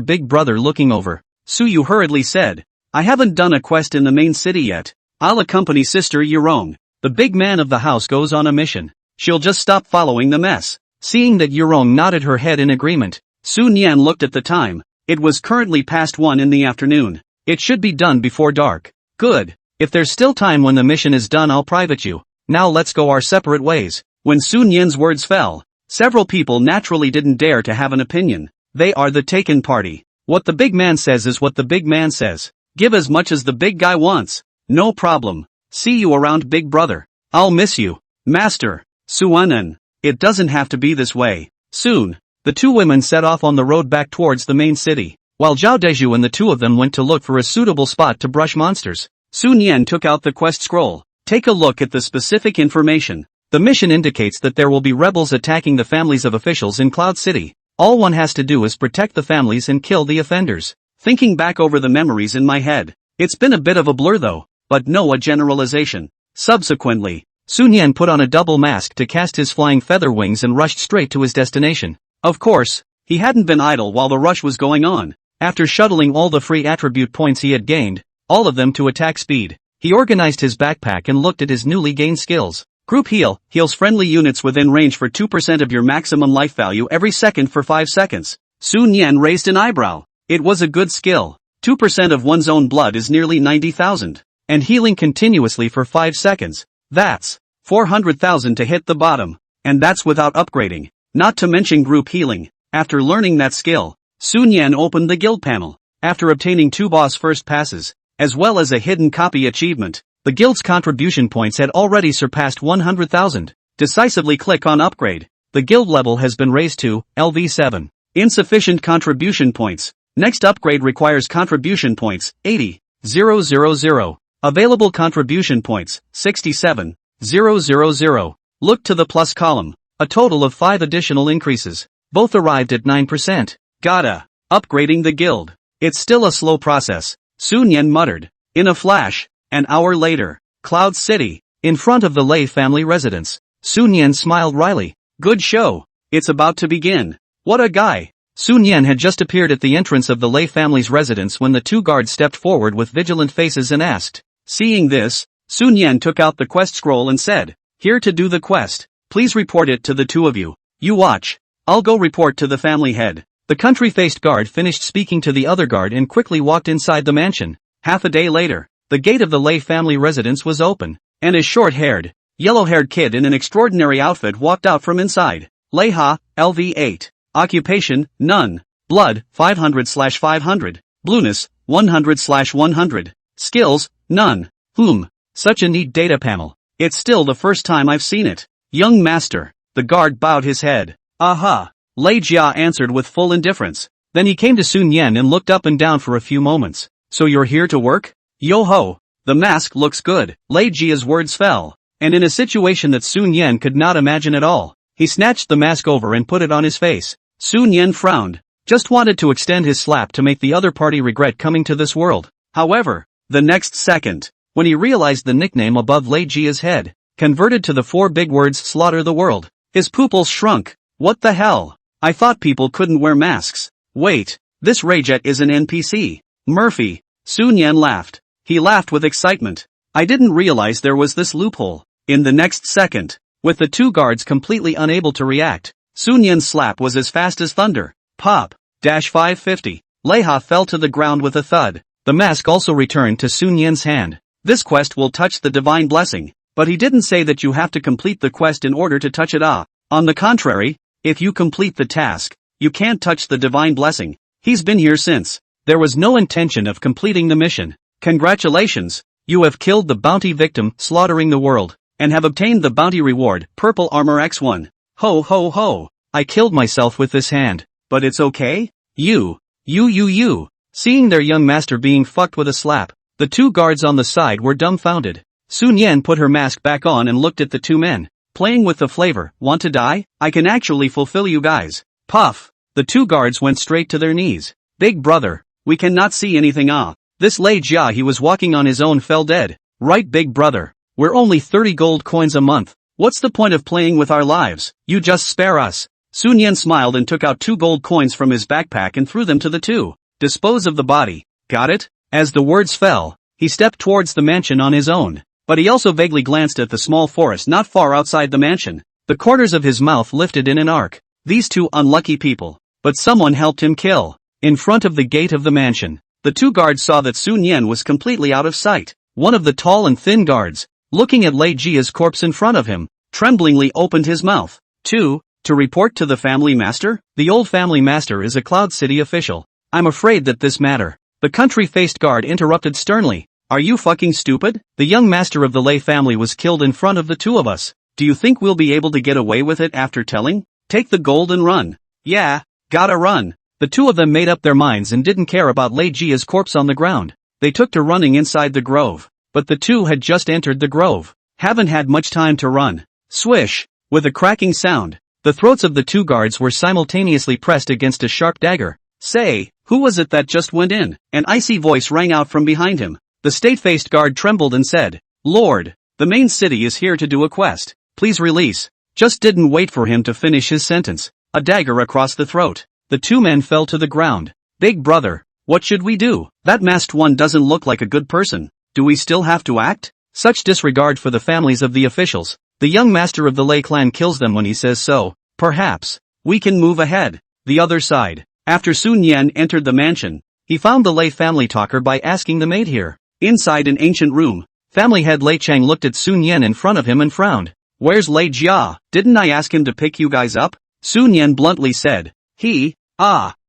big brother looking over, Suyu hurriedly said, I haven't done a quest in the main city yet. I'll accompany Sister Yurong. The big man of the house goes on a mission. She'll just stop following the mess. Seeing that Yurong nodded her head in agreement, Sun Yan looked at the time. It was currently past 1 in the afternoon. It should be done before dark. Good. If there's still time when the mission is done, I'll private you. Now let's go our separate ways. When Sun Yan's words fell, several people naturally didn't dare to have an opinion. They are the taken party. What the big man says is what the big man says. Give as much as the big guy wants. No problem. See you around, big brother. I'll miss you. Master. Suanen. It doesn't have to be this way. Soon, the 2 women set off on the road back towards the main city, while Zhao Deju and the 2 of them went to look for a suitable spot to brush monsters. Sun Yan took out the quest scroll. Take a look at the specific information. The mission indicates that there will be rebels attacking the families of officials in Cloud City. All one has to do is protect the families and kill the offenders. Thinking back over the memories in my head, it's been a bit of a blur though, but no a generalization. Subsequently, Sun Yan put on a double mask to cast his flying feather wings and rushed straight to his destination. Of course, he hadn't been idle while the rush was going on. After shuttling all the free attribute points he had gained, all of them to attack speed, he organized his backpack and looked at his newly gained skills. Group heal, heals friendly units within range for 2% of your maximum life value every second for 5 seconds. Sun Yan raised an eyebrow. It was a good skill. 2% of one's own blood is nearly 90,000. And healing continuously for 5 seconds. That's 400,000 to hit the bottom. And that's without upgrading. Not to mention group healing. After learning that skill, Sun Yan opened the guild panel. After obtaining 2 boss first passes, as well as a hidden copy achievement, the guild's contribution points had already surpassed 100,000. Decisively click on upgrade. The guild level has been raised to LV7. Insufficient contribution points. Next upgrade requires contribution points, 80,000. Available contribution points, 67,000. Look to the plus column. A total of 5 additional increases. Both arrived at 9%. Gotta. Upgrading the guild. It's still a slow process, Sun Yan muttered. In a flash, an hour later, Cloud City, in front of the Lei family residence. Sun Yan smiled wryly. Good show. It's about to begin. What a guy. Sun Yan had just appeared at the entrance of the Lei family's residence when the 2 guards stepped forward with vigilant faces and asked. Seeing this, Sun Yan took out the quest scroll and said, Here to do the quest. Please report it to the 2 of you. You watch. I'll go report to the family head. The country-faced guard finished speaking to the other guard and quickly walked inside the mansion. Half a day later, the gate of the Lei family residence was open, and a short-haired, yellow-haired kid in an extraordinary outfit walked out from inside. Leiha, LV8. Occupation, none. Blood, 500/500. Blueness, 100/100. Skills, none. Such a neat data panel. It's still the first time I've seen it. Young master. The guard bowed his head. Aha. Lei Jia answered with full indifference. Then he came to Sun Yan and looked up and down for a few moments. So you're here to work? Yo-ho. The mask looks good. Lei Jia's words fell. And in a situation that Sun Yan could not imagine at all, he snatched the mask over and put it on his face. Sun Yan frowned. Just wanted to extend his slap to make the other party regret coming to this world. However, the next second, when he realized the nickname above Lei Jia's head, converted to the 4 big words slaughter the world, his pupils shrunk. What the hell? I thought people couldn't wear masks. Wait, this Rayjet is an NPC. Murphy. Sun Yan laughed. He laughed with excitement. I didn't realize there was this loophole. In the next second, with the 2 guards completely unable to react, Sun Yan's slap was as fast as thunder. Pop. 550. Leiha fell to the ground with a thud. The mask also returned to Sun Yan's hand. This quest will touch the divine blessing, but he didn't say that you have to complete the quest in order to touch it. On the contrary, if you complete the task, you can't touch the divine blessing. He's been here since. There was no intention of completing the mission. Congratulations, you have killed the bounty victim, slaughtering the world, and have obtained the bounty reward, purple armor X1. Ho ho ho, I killed myself with this hand, but it's okay? You. Seeing their young master being fucked with a slap, the 2 guards on the side were dumbfounded. Sun Yan put her mask back on and looked at the 2 men. Playing with the flavor, want to die? I can actually fulfill you guys. Puff. The 2 guards went straight to their knees. Big brother, we cannot see anything. This Lei Jia he was walking on his own fell dead. Right big brother, we're only 30 gold coins a month. What's the point of playing with our lives? You just spare us. Sun Yan smiled and took out 2 gold coins from his backpack and threw them to the 2. Dispose of the body. Got it? As the words fell, he stepped towards the mansion on his own. But he also vaguely glanced at the small forest not far outside the mansion. The corners of his mouth lifted in an arc. These 2 unlucky people. But someone helped him kill. In front of the gate of the mansion, the 2 guards saw that Sun Yan was completely out of sight. One of the tall and thin guards, looking at Lei Jia's corpse in front of him, tremblingly opened his mouth. 2. To report to the family master? The old family master is a Cloud City official. I'm afraid that this matter. The country-faced guard interrupted sternly. Are you fucking stupid? The young master of the Lei family was killed in front of the 2 of us. Do you think we'll be able to get away with it after telling? Take the gold and run. Yeah, gotta run. The 2 of them made up their minds and didn't care about Lei Jia's corpse on the ground. They took to running inside the grove. But the 2 had just entered the grove. Haven't had much time to run. Swish. With a cracking sound, the throats of the 2 guards were simultaneously pressed against a sharp dagger. Say, who was it that just went in? An icy voice rang out from behind him. The state-faced guard trembled and said, Lord, The main city is here to do a quest. Please release. Just didn't wait for him to finish his sentence. A dagger across the throat. The two men fell to the ground. Big brother, what should we do? That masked one doesn't look like a good person. Do we still have to act? Such disregard for the families of the officials. The young master of the Lei clan kills them when he says so. Perhaps we can move ahead. The other side. After Sun Yan entered the mansion, he found the Lei family talker by asking the maid here. Inside an ancient room, family head Lei Chang looked at Sun Yan in front of him and frowned. Where's Lei Jia? Didn't I ask him to pick you guys up? Sun Yan bluntly said.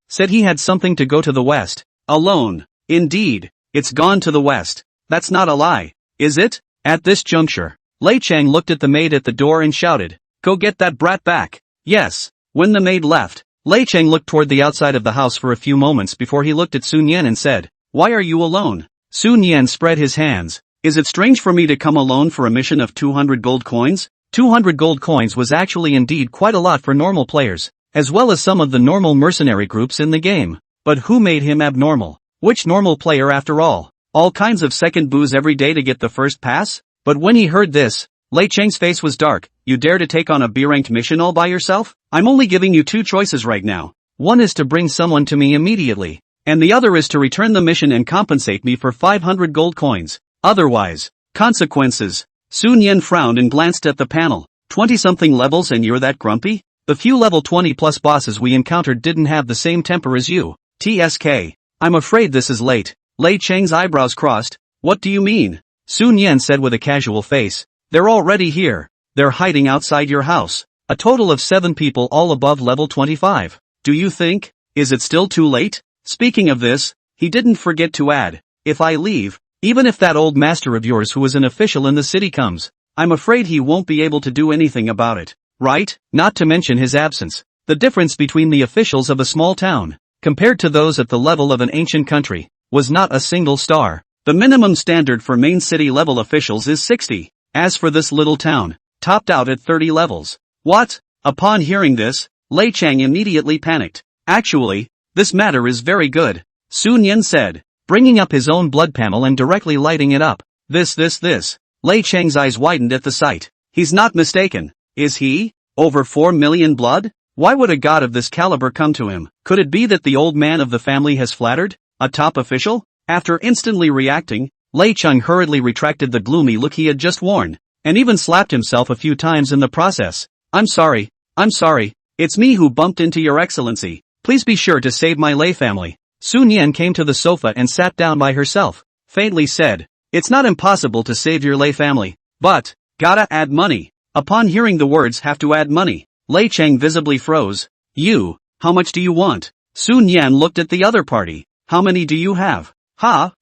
Said he had something to go to the west. Alone. Indeed. It's gone to the west. That's not a lie, is it? At this juncture, Lei Chang looked at the maid at the door and shouted, "Go get that brat back." Yes. When the maid left, Lei Chang looked toward the outside of the house for a few moments before he looked at Sun Yan and said, "Why are you alone?" Sun Yan spread his hands. "Is it strange for me to come alone for a mission of 200 gold coins?" 200 gold coins was actually indeed quite a lot for normal players, as well as some of the normal mercenary groups in the game. But who made him abnormal? Which normal player after all? All kinds of second booze every day to get the first pass? But when he heard this, Lei Chang's face was dark. You dare to take on a B-ranked mission all by yourself? I'm only giving you two choices right now. One is to bring someone to me immediately, and the other is to return the mission and compensate me for 500 gold coins. Otherwise, consequences. Sun Yan frowned and glanced at the panel. 20-something levels and you're that grumpy? The few level 20 plus bosses we encountered didn't have the same temper as you. TSK. I'm afraid this is late. Lei Chang's eyebrows crossed. What do you mean? Sun Yan said with a casual face. They're already here. They're hiding outside your house. A total of 7 people all above level 25. Do you think? Is it still too late? Speaking of this, he didn't forget to add, if I leave, even if that old master of yours who is an official in the city comes, I'm afraid he won't be able to do anything about it. Right? Not to mention his absence. The difference between the officials of a small town, compared to those at the level of an ancient country, was not a single star. The minimum standard for main city level officials is 60. As for this little town, topped out at 30 levels. What? Upon hearing this, Lei Chang immediately panicked. Actually, this matter is very good, Sun Yan said, bringing up his own blood panel and directly lighting it up. This. Lei Chang's eyes widened at the sight. He's not mistaken, is he? Over 4 million blood? Why would a god of this caliber come to him? Could it be that the old man of the family has flattered? A top official? After instantly reacting, Lei Chang hurriedly retracted the gloomy look he had just worn, and even slapped himself a few times in the process. I'm sorry. It's me who bumped into your excellency. Please be sure to save my Lei family. Sun Yan came to the sofa and sat down by herself, faintly said, it's not impossible to save your Lei family, but, gotta add money. Upon hearing the words have to add money, Lei Chang visibly froze. You, how much do you want? Sun Yan looked at the other party. How many do you have?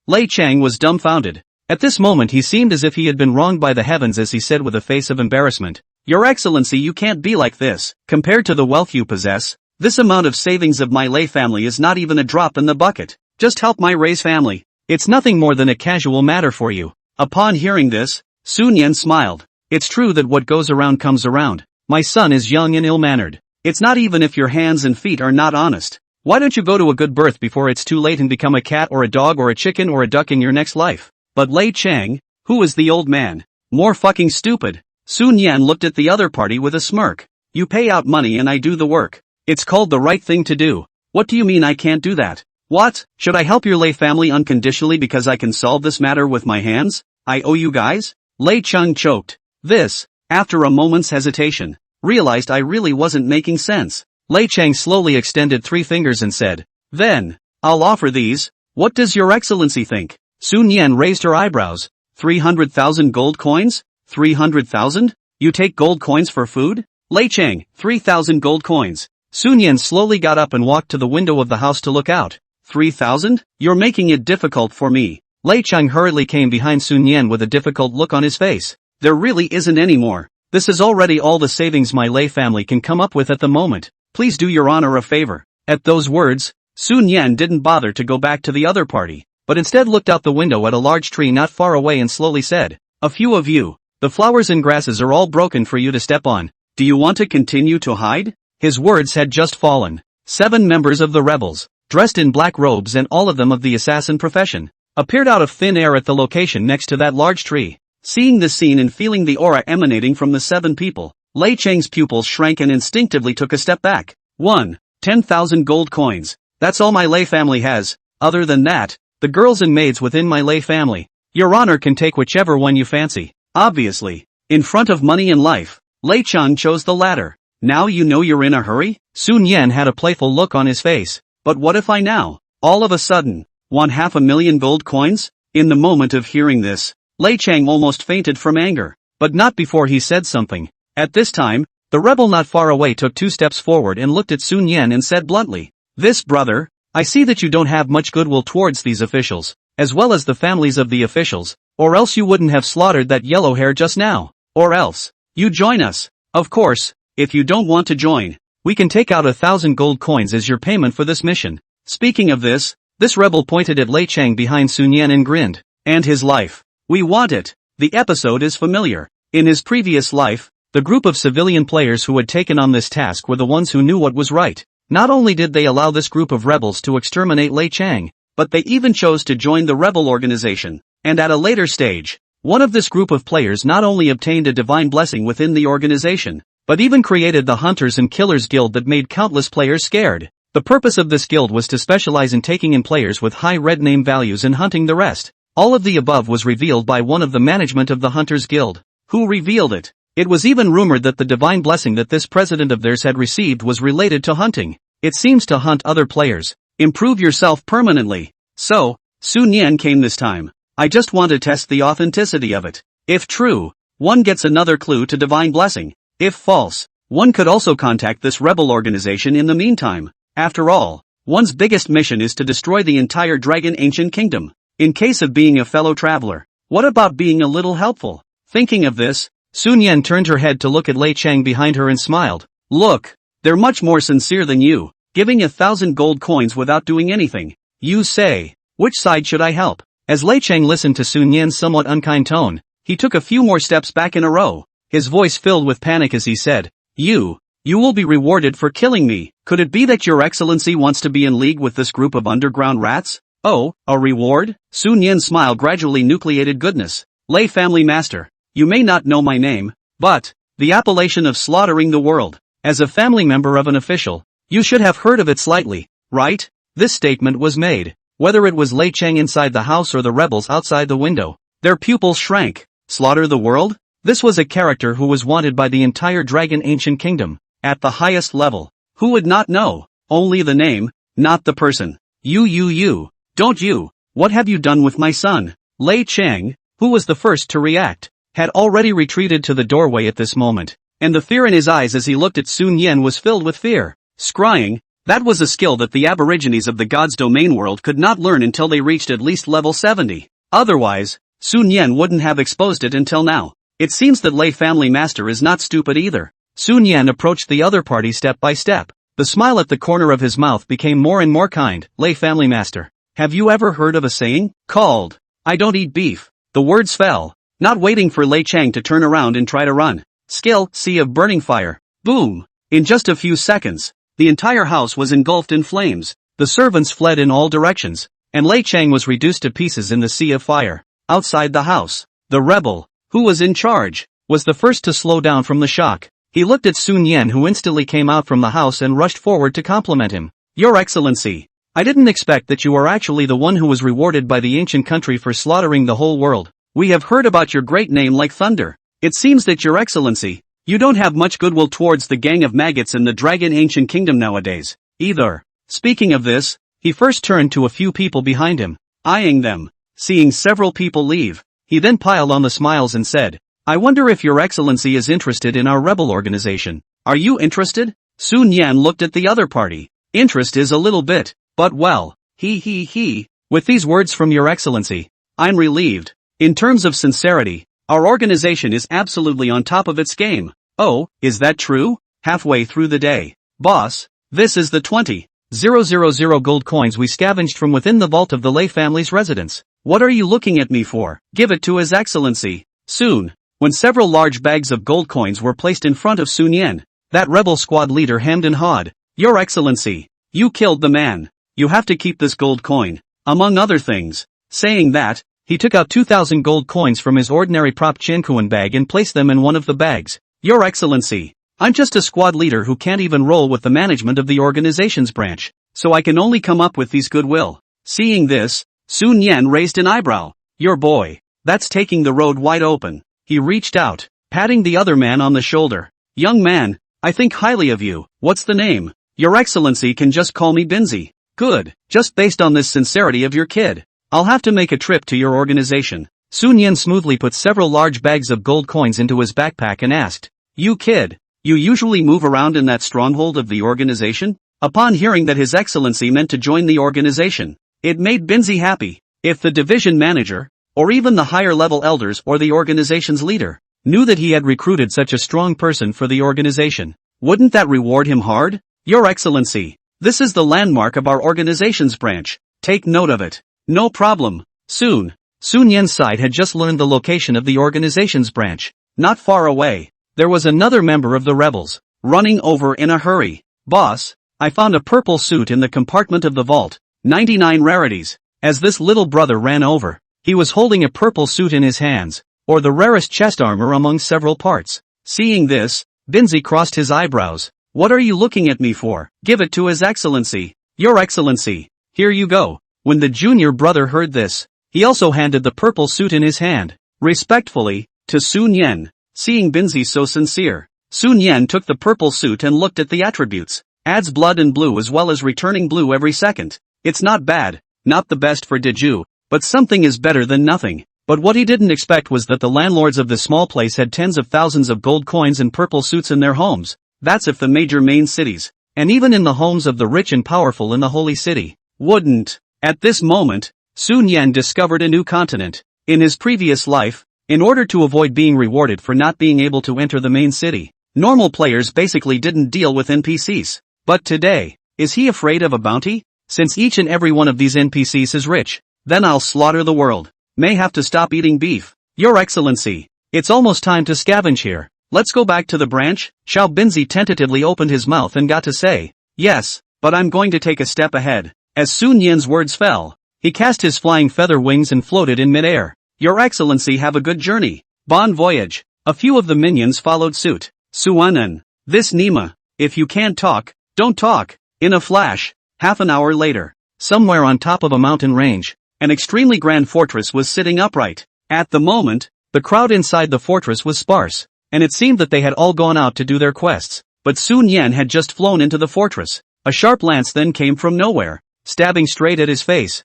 Lei Chang was dumbfounded. At this moment he seemed as if he had been wronged by the heavens as he said with a face of embarrassment. Your excellency, you can't be like this. Compared to the wealth you possess, this amount of savings of my Lei family is not even a drop in the bucket. Just help my Rei's family. It's nothing more than a casual matter for you. Upon hearing this, Sun Yan smiled. It's true that what goes around comes around. My son is young and ill-mannered. It's not even if your hands and feet are not honest. Why don't you go to a good birth before it's too late and become a cat or a dog or a chicken or a duck in your next life? But Lei Chang, who is the old man? More fucking stupid. Sun Yan looked at the other party with a smirk. You pay out money and I do the work. It's called the right thing to do. What do you mean I can't do that? What? Should I help your Lei family unconditionally because I can solve this matter with my hands? I owe you guys? Lei Chang choked. This, after a moment's hesitation, realized I really wasn't making sense. Lei Chang slowly extended 3 fingers and said, then, I'll offer these. What does your excellency think? Sun Yan raised her eyebrows. 300,000 gold coins? 300,000? You take gold coins for food? Lei Chang, 3,000 gold coins. Sun Yan slowly got up and walked to the window of the house to look out. 3,000? You're making it difficult for me. Lei Chang hurriedly came behind Sun Yan with a difficult look on his face. There really isn't any more. This is already all the savings my Lei family can come up with at the moment. Please do your honor a favor. At those words, Sun Yan didn't bother to go back to the other party, but instead looked out the window at a large tree not far away and slowly said, a few of you, the flowers and grasses are all broken for you to step on. Do you want to continue to hide? His words had just fallen. 7 members of the rebels, dressed in black robes and all of them of the assassin profession, appeared out of thin air at the location next to that large tree. Seeing this scene and feeling the aura emanating from the 7 people, Lei Cheng's pupils shrank and instinctively took a step back. 1. 10,000 gold coins. That's all my Lei family has. Other than that, the girls and maids within my Lei family. Your honor can take whichever one you fancy. Obviously, in front of money and life, Lei Cheng chose the latter. Now you know you're in a hurry? Sun Yan had a playful look on his face. But what if I now, all of a sudden, want 500,000 gold coins? In the moment of hearing this, Lei Cheng almost fainted from anger, but not before he said something. At this time, the rebel not far away took 2 steps forward and looked at Sun Yan and said bluntly, "This brother, I see that you don't have much goodwill towards these officials, as well as the families of the officials, or else you wouldn't have slaughtered that yellow hair just now, or else, you join us. Of course, if you don't want to join, we can take out 1,000 gold coins as your payment for this mission." Speaking of this rebel pointed at Lei Cheng behind Sun Yan and grinned. "And his life. We want it." The episode is familiar. In his previous life, the group of civilian players who had taken on this task were the ones who knew what was right. Not only did they allow this group of rebels to exterminate Lei Cheng, but they even chose to join the rebel organization. And at a later stage, one of this group of players not only obtained a divine blessing within the organization, but even created the Hunters and Killers Guild that made countless players scared. The purpose of this guild was to specialize in taking in players with high red name values and hunting the rest. All of the above was revealed by one of the management of the Hunters Guild. Who revealed it? It was even rumored that the divine blessing that this president of theirs had received was related to hunting. It seems to hunt other players. Improve yourself permanently. So, Sun Yan came this time. I just want to test the authenticity of it. If true, one gets another clue to divine blessing. If false, one could also contact this rebel organization in the meantime. After all, one's biggest mission is to destroy the entire Dragon Ancient Kingdom. In case of being a fellow traveler, what about being a little helpful? Thinking of this, Sun Yan turned her head to look at Lei Cheng behind her and smiled. Look, they're much more sincere than you, giving 1,000 gold coins without doing anything. You say, which side should I help? As Lei Cheng listened to Sun Yan's somewhat unkind tone, he took a few more steps back in a row, his voice filled with panic as he said, You will be rewarded for killing me. Could it be that your excellency wants to be in league with this group of underground rats? Oh, a reward? Sun Yan's smile gradually nucleated goodness. Lei family master, you may not know my name, but the appellation of slaughtering the world. As a family member of an official, you should have heard of it slightly, right? This statement was made, whether it was Lei Cheng inside the house or the rebels outside the window. Their pupils shrank. Slaughter the world? This was a character who was wanted by the entire Dragon Ancient Kingdom. At the highest level. Who would not know? Only the name, not the person. You. Don't you? What have you done with my son? Lei Cheng, who was the first to react, had already retreated to the doorway at this moment, and the fear in his eyes as he looked at Sun Yan was filled with fear. Scrying, that was a skill that the aborigines of the God's domain world could not learn until they reached at least level 70. Otherwise, Sun Yan wouldn't have exposed it until now. It seems that Lei family master is not stupid either. Sun Yan approached the other party step by step. The smile at the corner of his mouth became more and more kind. Lei family master, have you ever heard of a saying called, I don't eat beef? The words fell, not waiting for Lei Cheng to turn around and try to run. Skill, sea of burning fire. Boom! In just a few seconds, the entire house was engulfed in flames. The servants fled in all directions, and Lei Cheng was reduced to pieces in the sea of fire. Outside the house, the rebel, who was in charge, was the first to slow down from the shock. He looked at Sun Yan, who instantly came out from the house and rushed forward to compliment him. Your Excellency, I didn't expect that you are actually the one who was rewarded by the ancient country for slaughtering the whole world. We have heard about your great name like thunder. It seems that your Excellency, you don't have much goodwill towards the gang of maggots in the Dragon Ancient Kingdom nowadays, either. Speaking of this, he first turned to a few people behind him, eyeing them. Seeing several people leave, he then piled on the smiles and said, I wonder if your Excellency is interested in our rebel organization. Are you interested? Sun Yan looked at the other party. Interest is a little bit, but well, he. With these words from your Excellency, I'm relieved. In terms of sincerity, our organization is absolutely on top of its game. Oh, is that true? Halfway through the day. Boss, this is the 20,000 gold coins we scavenged from within the vault of the Lei family's residence. What are you looking at me for? Give it to His Excellency. Soon, when several large bags of gold coins were placed in front of Sun Yan, that rebel squad leader hemmed and hawed. Your Excellency, you killed the man. You have to keep this gold coin, among other things. Saying that, He took out 2,000 gold coins from his ordinary prop chinkuan bag and placed them in one of the bags. Your Excellency, I'm just a squad leader who can't even roll with the management of the organization's branch, so I can only come up with these goodwill. Seeing this, Sun Yan raised an eyebrow. Your boy, that's taking the road wide open. He reached out, patting the other man on the shoulder. Young man, I think highly of you. What's the name? Your Excellency can just call me Binzi. Good, just based on this sincerity of your kid. I'll have to make a trip to your organization. Sun Yan smoothly put several large bags of gold coins into his backpack and asked, You kid, you usually move around in that stronghold of the organization? Upon hearing that His Excellency meant to join the organization, it made Binzi happy. If the division manager, or even the higher level elders or the organization's leader, knew that he had recruited such a strong person for the organization, wouldn't that reward him hard? Your Excellency, this is the landmark of our organization's branch. Take note of it. No problem. Soon. Sun Yan's side had just learned the location of the organization's branch. Not far away, there was another member of the rebels, running over in a hurry. Boss, I found a purple suit in the compartment of the vault. 99 rarities. As this little brother ran over, he was holding a purple suit in his hands, or the rarest chest armor among several parts. Seeing this, Binzi crossed his eyebrows. What are you looking at me for? Give it to His Excellency. Your Excellency, here you go. When the junior brother heard this, he also handed the purple suit in his hand, respectfully, to Sun Yan. Seeing Binzi so sincere, Sun Yan took the purple suit and looked at the attributes. Adds blood and blue as well as returning blue every second. It's not bad, not the best for Diju, but something is better than nothing. But what he didn't expect was that the landlords of this small place had tens of thousands of gold coins and purple suits in their homes. That's if the major main cities, and even in the homes of the rich and powerful in the holy city, wouldn't. At this moment, Sun Yan discovered a new continent. In his previous life, in order to avoid being rewarded for not being able to enter the main city, normal players basically didn't deal with NPCs. But today, is he afraid of a bounty? Since each and every one of these NPCs is rich, then I'll slaughter the world. May have to stop eating beef. Your Excellency, it's almost time to scavenge here. Let's go back to the branch. Xiao Binzi tentatively opened his mouth and got to say, yes, but I'm going to take a step ahead. As Sun Yan's words fell, he cast his flying feather wings and floated in midair. Your Excellency, have a good journey. Bon voyage. A few of the minions followed suit. Suanan. This Nima. If you can't talk, don't talk. In a flash, half an hour later, somewhere on top of a mountain range, an extremely grand fortress was sitting upright. At the moment, the crowd inside the fortress was sparse, and it seemed that they had all gone out to do their quests. But Sun Yan had just flown into the fortress. A sharp lance then came from nowhere, stabbing straight at his face.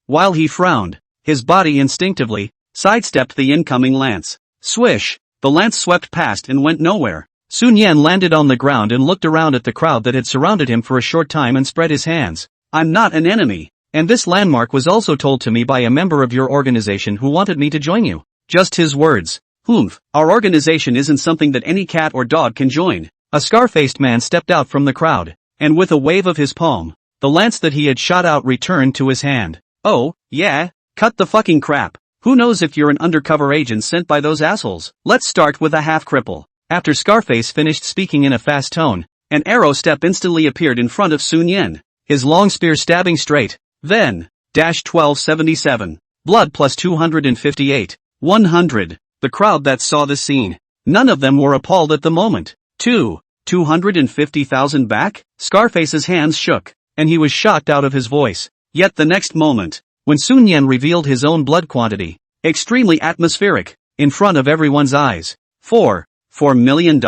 While he frowned, his body instinctively sidestepped the incoming lance. Swish! The lance swept past and went nowhere. Sun Yan landed on the ground and looked around at the crowd that had surrounded him for a short time and spread his hands. I'm not an enemy, and this landmark was also told to me by a member of your organization who wanted me to join you. Just his words. Our organization isn't something that any cat or dog can join. A scar-faced man stepped out from the crowd, and with a wave of his palm, the lance that he had shot out returned to his hand. Oh, yeah? Cut the fucking crap. Who knows if you're an undercover agent sent by those assholes? Let's start with a half-cripple. After Scarface finished speaking in a fast tone, an arrow step instantly appeared in front of Sun Yan, his long spear stabbing straight. Then, 1277. Blood plus 258. 100. The crowd that saw the scene. None of them were appalled at the moment. 250,000 back? Scarface's hands shook, and he was shocked out of his voice. Yet the next moment, when Sun Yan revealed his own blood quantity, extremely atmospheric, in front of everyone's eyes. $4 million?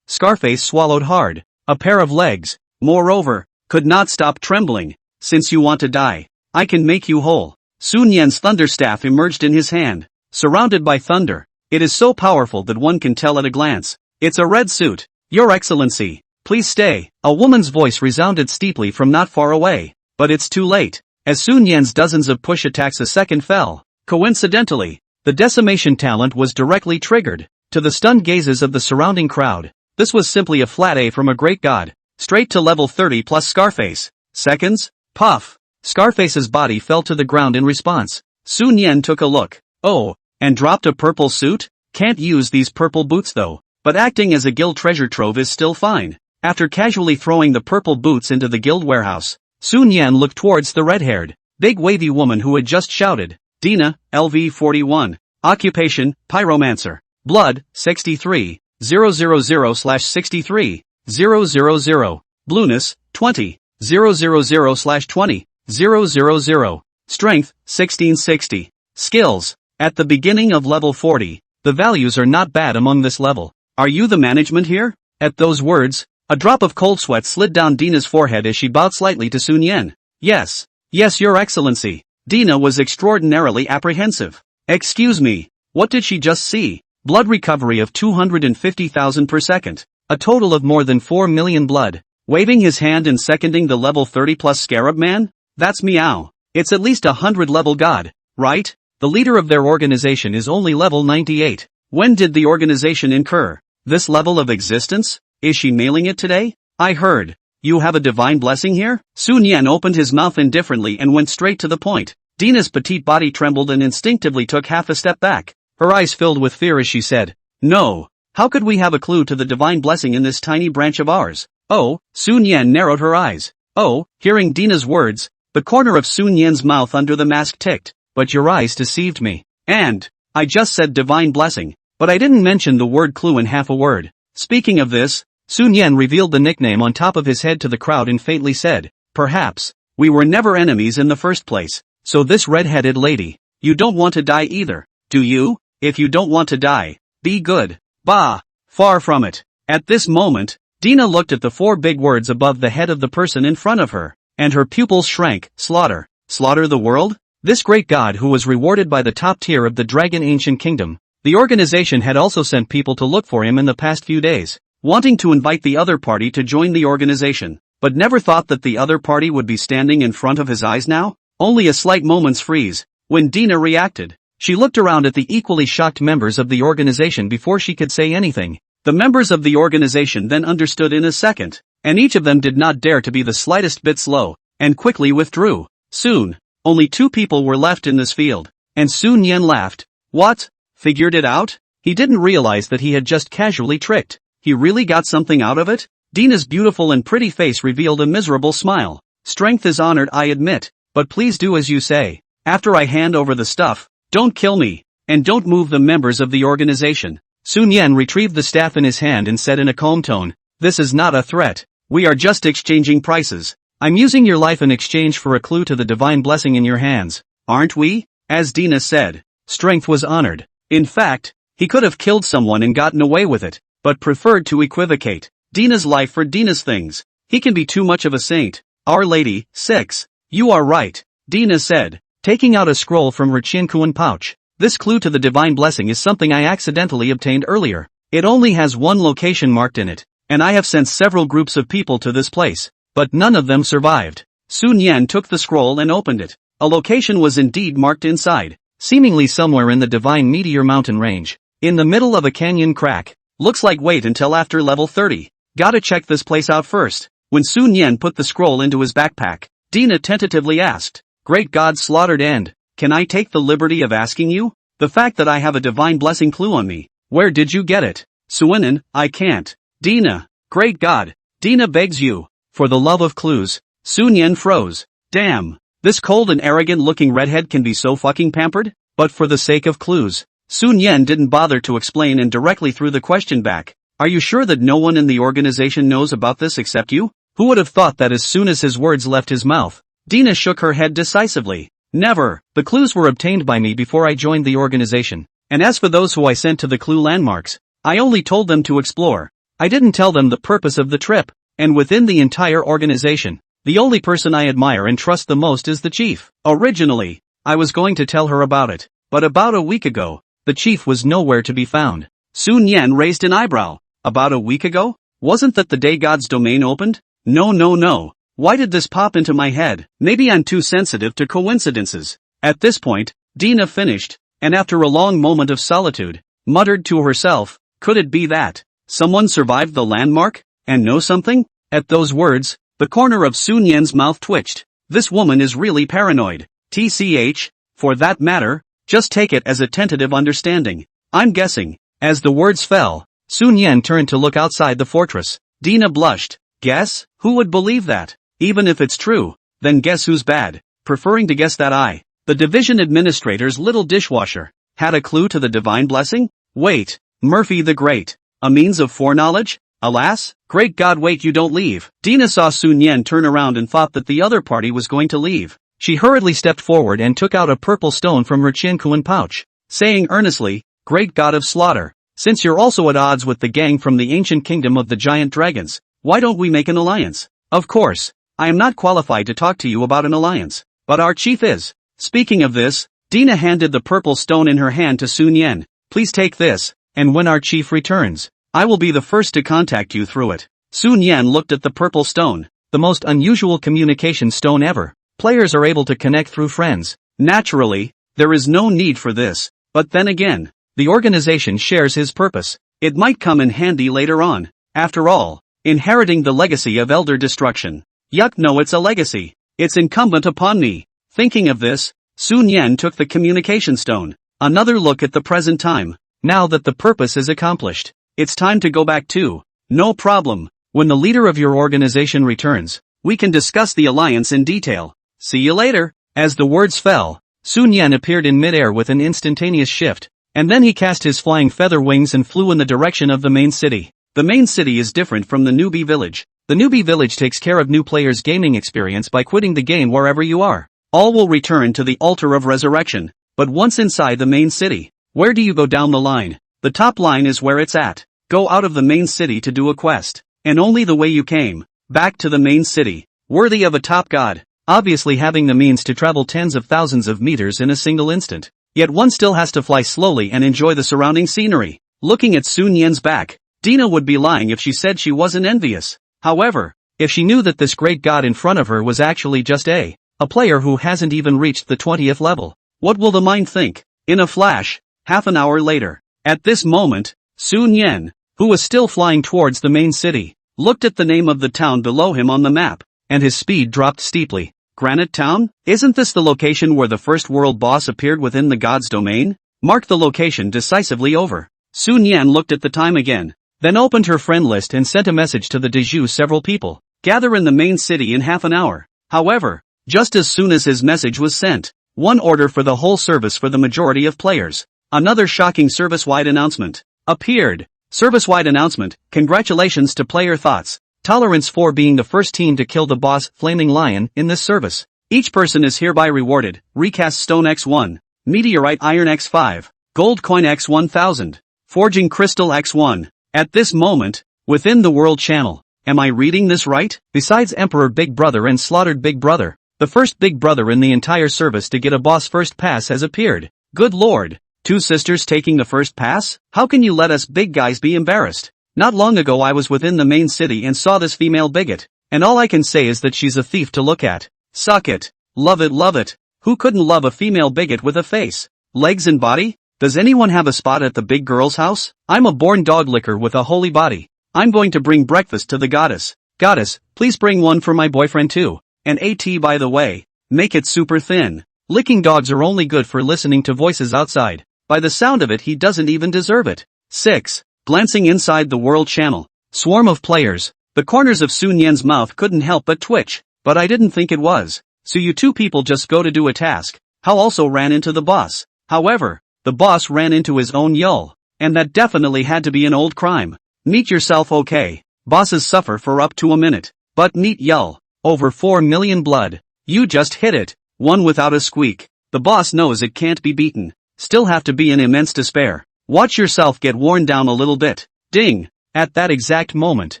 Scarface swallowed hard. A pair of legs, moreover, could not stop trembling. Since you want to die, I can make you whole. Sun Yan's thunder staff emerged in his hand, surrounded by thunder. It is so powerful that one can tell at a glance. It's a red suit. Your Excellency, please stay. A woman's voice resounded steeply from not far away. But it's too late. As Sun Yan's dozens of push attacks a second fell, coincidentally, the decimation talent was directly triggered. To the stunned gazes of the surrounding crowd, this was simply a flat A from a great god. Straight to level 30 plus Scarface. Seconds? Puff. Scarface's body fell to the ground in response. Sun Yan took a look. Oh, and dropped a purple suit? Can't use these purple boots though. But acting as a guild treasure trove is still fine. After casually throwing the purple boots into the guild warehouse, Sun Yan looked towards the red-haired, big wavy woman who had just shouted, Dina, LV 41. Occupation, pyromancer. Blood, 63. 000/63. 000. Blueness, 20. 000/20. 000. Strength, 1660. Skills. At the beginning of level 40, the values are not bad among this level. Are you the management here? At those words, a drop of cold sweat slid down Dina's forehead as she bowed slightly to Sun Yen. Yes. Yes, Your Excellency. Dina was extraordinarily apprehensive. Excuse me, what did she just see? Blood recovery of 250,000 per second. A total of more than 4 million blood. Waving his hand and seconding the level 30 plus Scarab Man? That's meow. It's at least 100 level god, right? The leader of their organization is only level 98. When did the organization incur this level of existence? Is she mailing it today? I heard. You have a divine blessing here? Sun Yen opened his mouth indifferently and went straight to the point. Dina's petite body trembled and instinctively took half a step back. Her eyes filled with fear as she said, "No. How could we have a clue to the divine blessing in this tiny branch of ours?" Oh, Sun Yen narrowed her eyes. Oh, hearing Dina's words, the corner of Sun Yen's mouth under the mask ticked. But your eyes deceived me. And I just said divine blessing, but I didn't mention the word clue in half a word. Speaking of this, Sun Yen revealed the nickname on top of his head to the crowd and faintly said, "Perhaps we were never enemies in the first place. So this red-headed lady, you don't want to die either, do you? If you don't want to die, be good." Bah! Far from it. At this moment, Dina looked at the 4 big words above the head of the person in front of her, and her pupils shrank. Slaughter. Slaughter the world? This great god who was rewarded by the top tier of the Dragon Ancient Kingdom. The organization had also sent people to look for him in the past few days, wanting to invite the other party to join the organization, but never thought that the other party would be standing in front of his eyes now? Only a slight moment's freeze. When Dina reacted, she looked around at the equally shocked members of the organization before she could say anything. The members of the organization then understood in a second, and each of them did not dare to be the slightest bit slow, and quickly withdrew. Soon, only 2 people were left in this field, and Sun Yen laughed. What? Figured it out? He didn't realize that he had just casually tricked. He really got something out of it? Dina's beautiful and pretty face revealed a miserable smile. Strength is honored, I admit, but please do as you say. After I hand over the stuff, don't kill me, and don't move the members of the organization. Sun Yen retrieved the staff in his hand and said in a calm tone, "This is not a threat. We are just exchanging prices. I'm using your life in exchange for a clue to the divine blessing in your hands, aren't we?" As Dina said, Strength was honored. In fact, he could have killed someone and gotten away with it, but preferred to equivocate. Dina's life for Dina's things. He can be too much of a saint. Our Lady, 6. You are right, Dina said, taking out a scroll from her Chinkuan pouch. This clue to the divine blessing is something I accidentally obtained earlier. It only has 1 location marked in it, and I have sent several groups of people to this place, but none of them survived. Sun Yen took the scroll and opened it. A location was indeed marked inside, seemingly somewhere in the Divine Meteor Mountain range, in the middle of a canyon crack. Looks like wait until after level 30. Gotta check this place out first. When Sun Yen put the scroll into his backpack, Dina tentatively asked, "Great God slaughtered and, can I take the liberty of asking you? The fact that I have a divine blessing clue on me, where did you get it?" Suinen, I can't. Dina, great God, Dina begs you, for the love of clues. Sun Yen froze. Damn, this cold and arrogant looking redhead can be so fucking pampered? But for the sake of clues, Sun Yen didn't bother to explain and directly threw the question back. Are you sure that no one in the organization knows about this except you? Who would have thought that as soon as his words left his mouth? Dina shook her head decisively. Never. The clues were obtained by me before I joined the organization. And as for those who I sent to the clue landmarks, I only told them to explore. I didn't tell them the purpose of the trip. And within the entire organization, the only person I admire and trust the most is the chief. Originally, I was going to tell her about it, but about a week ago, the chief was nowhere to be found. Sun Yen raised an eyebrow. About a week ago? Wasn't that the day God's domain opened? No. Why did this pop into my head? Maybe I'm too sensitive to coincidences. At this point, Dina finished, and after a long moment of solitude, muttered to herself, could it be that someone survived the landmark, and knows something? At those words, the corner of Sun Yen's mouth twitched. This woman is really paranoid. TCH, for that matter, just take it as a tentative understanding. I'm guessing. As the words fell, Sun Yen turned to look outside the fortress. Dina blushed. Guess? Who would believe that? Even if it's true, then guess who's bad? Preferring to guess that I The division administrator's little dishwasher. Had a clue to the divine blessing? Wait, Murphy the Great. A means of foreknowledge? Alas, great God, wait, you don't leave. Dina saw Sun Yan turn around and thought that the other party was going to leave. She hurriedly stepped forward and took out a purple stone from her Chinkuan pouch, saying earnestly, Great God of Slaughter, since you're also at odds with the gang from the ancient kingdom of the giant dragons, why don't we make an alliance? Of course, I am not qualified to talk to you about an alliance, but our chief is. Speaking of this, Dina handed the purple stone in her hand to Sun Yan. Please take this, and when our chief returns, I will be the first to contact you through it. Sun Yan looked at the purple stone, the most unusual communication stone ever. Players are able to connect through friends. Naturally, there is no need for this, but then again, the organization shares his purpose. It might come in handy later on. After all, inheriting the legacy of elder destruction. Yuck, no, it's a legacy. It's incumbent upon me. Thinking of this, Sun Yan took the communication stone. Another look at the present time. Now that the purpose is accomplished, it's time to go back too. No problem. When the leader of your organization returns, we can discuss the alliance in detail. See you later. As the words fell, Sun Yan appeared in midair with an instantaneous shift, and then he cast his flying feather wings and flew in the direction of the main city. The main city is different from the newbie village. The newbie village takes care of new players' gaming experience by quitting the game wherever you are. All will return to the altar of resurrection, but once inside the main city, where do you go down the line? The top line is where it's at. Go out of the main city to do a quest, and only the way you came, back to the main city. Worthy of a top god. Obviously having the means to travel tens of thousands of meters in a single instant. Yet one still has to fly slowly and enjoy the surrounding scenery. Looking at Sun Yan's back, Dina would be lying if she said she wasn't envious. However, if she knew that this great god in front of her was actually just a player who hasn't even reached the 20th level, what will the mind think? In a flash, half an hour later. At this moment, Sun Yan, who was still flying towards the main city, looked at the name of the town below him on the map, and his speed dropped steeply. Granite Town? Isn't this the location where the first world boss appeared within the god's domain? Mark the location decisively over. Sun Yan looked at the time again, then opened her friend list and sent a message to the Deju several people. Gather in the main city in half an hour. However, just as soon as his message was sent, one order for the whole service for the majority of players. Another shocking service-wide announcement appeared. Service-wide announcement, congratulations to Player Thoughts. Tolerance for being the first team to kill the boss Flaming Lion in this service. Each person is hereby rewarded, Recast Stone X1, Meteorite Iron X5, Gold Coin X1000, Forging Crystal X1. At this moment, within the World Channel, am I reading this right? Besides Emperor Big Brother and Slaughtered Big Brother, the first Big Brother in the entire service to get a boss first pass has appeared. Good lord, two sisters taking the first pass? How can you let us big guys be embarrassed? Not long ago I was within the main city and saw this female bigot, and all I can say is that she's a thief to look at. Suck it. Love it, love it. Who couldn't love a female bigot with a face, legs and body? Does anyone have a spot at the big girl's house? I'm a born dog licker with a holy body. I'm going to bring breakfast to the goddess. Goddess, please bring one for my boyfriend too. And AT by the way, make it super thin. Licking dogs are only good for listening to voices outside. By the sound of it he doesn't even deserve it. 6. Glancing inside the World Channel. Swarm of players. The corners of Sun Yan's mouth couldn't help but twitch. But I didn't think it was. So you two people just go to do a task. Hal also ran into the boss. However, the boss ran into his own Yul. And that definitely had to be an old crime. Meet yourself okay. Bosses suffer for up to a minute. But meet Yul. Over 4 million blood. You just hit it. One without a squeak. The boss knows it can't be beaten. Still have to be in immense despair. Watch yourself get worn down a little bit. Ding. At that exact moment,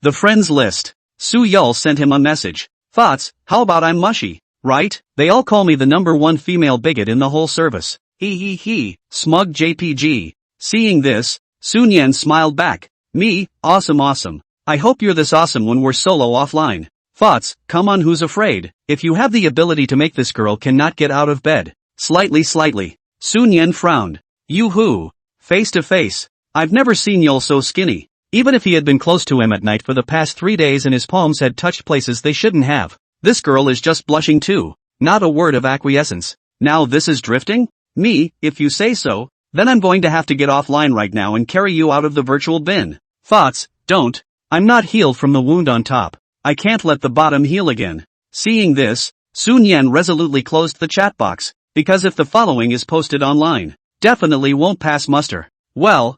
the friends list. Su Yul sent him a message. Thoughts, how about I'm mushy, right? They all call me the #1 female bigot in the whole service. He, smug JPG. Seeing this, Sun Yan smiled back. Me, awesome. I hope you're this awesome when we're solo offline. Thoughts, come on, who's afraid? If you have the ability to make this girl cannot get out of bed. Slightly. Sun Yan frowned. Yoo-hoo. Face to face. I've never seen Yul so skinny. Even if he had been close to him at night for the past 3 days and his palms had touched places they shouldn't have. This girl is just blushing too. Not a word of acquiescence. Now this is drifting? Me, if you say so, then I'm going to have to get offline right now and carry you out of the virtual bin. Thoughts, don't. I'm not healed from the wound on top. I can't let the bottom heal again. Seeing this, Sun Yan resolutely closed the chat box. because if the following is posted online, definitely won't pass muster. Well,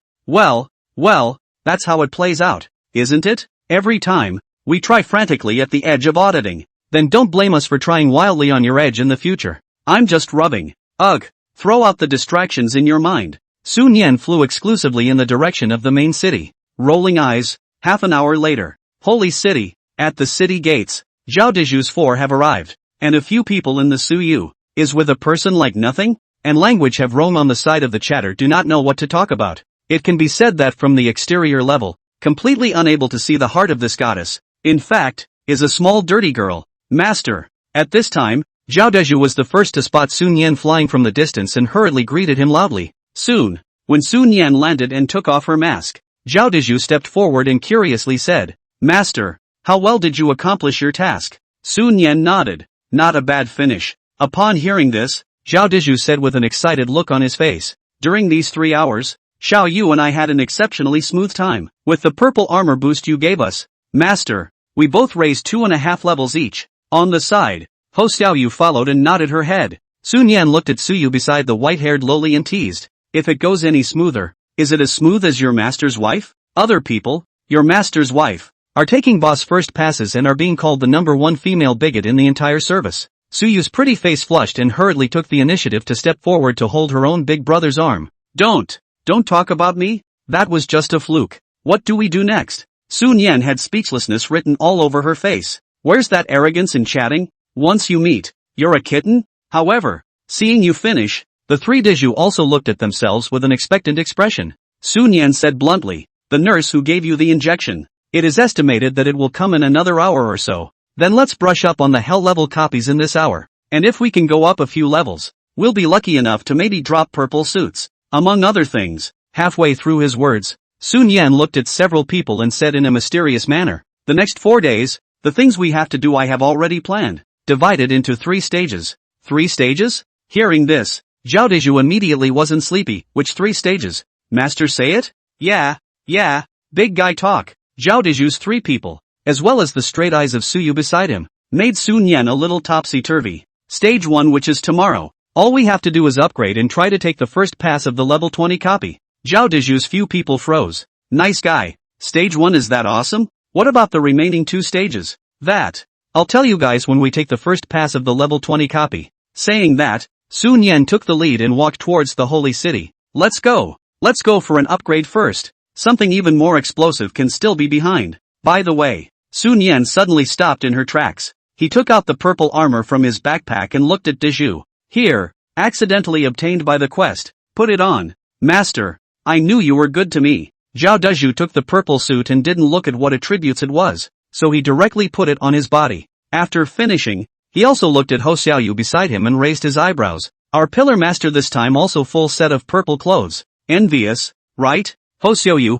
that's how it plays out, isn't it? Every time, we try frantically at the edge of auditing. Then don't blame us for trying wildly on your edge in the future. I'm just rubbing. Ugh. Throw out the distractions in your mind. Sun Yan flew exclusively in the direction of the main city. Rolling eyes. Half an hour later. Holy City. At the city gates. Zhao Deju's four have arrived. And a few people in the Suyu. Is with a person like nothing? And language have roam on the side of the chatter do not know what to talk about. It can be said that from the exterior level, completely unable to see the heart of this goddess, in fact, is a small dirty girl. Master. At this time, Zhao Deju was the first to spot Sun Yan flying from the distance and hurriedly greeted him loudly. Soon, when Sun Yan landed and took off her mask, Zhao Deju stepped forward and curiously said, Master, how well did you accomplish your task? Sun Yan nodded. Not a bad finish. Upon hearing this, Zhao Deju said with an excited look on his face, during these 3 hours, Xiao Yu and I had an exceptionally smooth time. With the purple armor boost you gave us, Master, we both raised 2.5 levels each. On the side, Ho Xiao Yu followed and nodded her head. Sun Yan looked at Suyu beside the white-haired lowly and teased, if it goes any smoother, is it as smooth as your master's wife? Other people, your master's wife, are taking boss first passes and are being called the #1 female bigot in the entire service. Suyu's pretty face flushed and hurriedly took the initiative to step forward to hold her own big brother's arm. Don't talk about me, that was just a fluke. What do we do next? Sun Yan had speechlessness written all over her face. Where's that arrogance in chatting? Once you meet, you're a kitten? However, seeing you finish, the three Deju also looked at themselves with an expectant expression. Sun Yan said bluntly, the nurse who gave you the injection. It is estimated that it will come in another hour or so. Then let's brush up on the hell level copies in this hour. And if we can go up a few levels, we'll be lucky enough to maybe drop purple suits. Among other things, halfway through his words, Sun Yan looked at several people and said in a mysterious manner, the next 4 days, the things we have to do I have already planned, divided into 3 stages. 3 stages? Hearing this, Zhao Deju immediately wasn't sleepy. Which 3 stages? Master say it? Yeah, big guy talk. Zhao Deju's 3 people, as well as the straight eyes of Suyu beside him, made Sun Yan a little topsy-turvy. Stage 1, which is tomorrow. All we have to do is upgrade and try to take the first pass of the level 20 copy. Zhao Deju's few people froze. Nice guy. Stage 1 is that awesome? What about the remaining 2 stages? That. I'll tell you guys when we take the first pass of the level 20 copy. Saying that, Sun Yan took the lead and walked towards the holy city. Let's go. Let's go for an upgrade first. Something even more explosive can still be behind. By the way, Sun Yan suddenly stopped in her tracks. He took out the purple armor from his backpack and looked at Deju. Here, accidentally obtained by the quest. Put it on. Master, I knew you were good to me. Zhao Deju took the purple suit and didn't look at what attributes it was, so he directly put it on his body. After finishing, he also looked at Ho Xiaoyu beside him and raised his eyebrows. Our pillar master this time also full set of purple clothes. Envious, right? Ho Xiaoyu,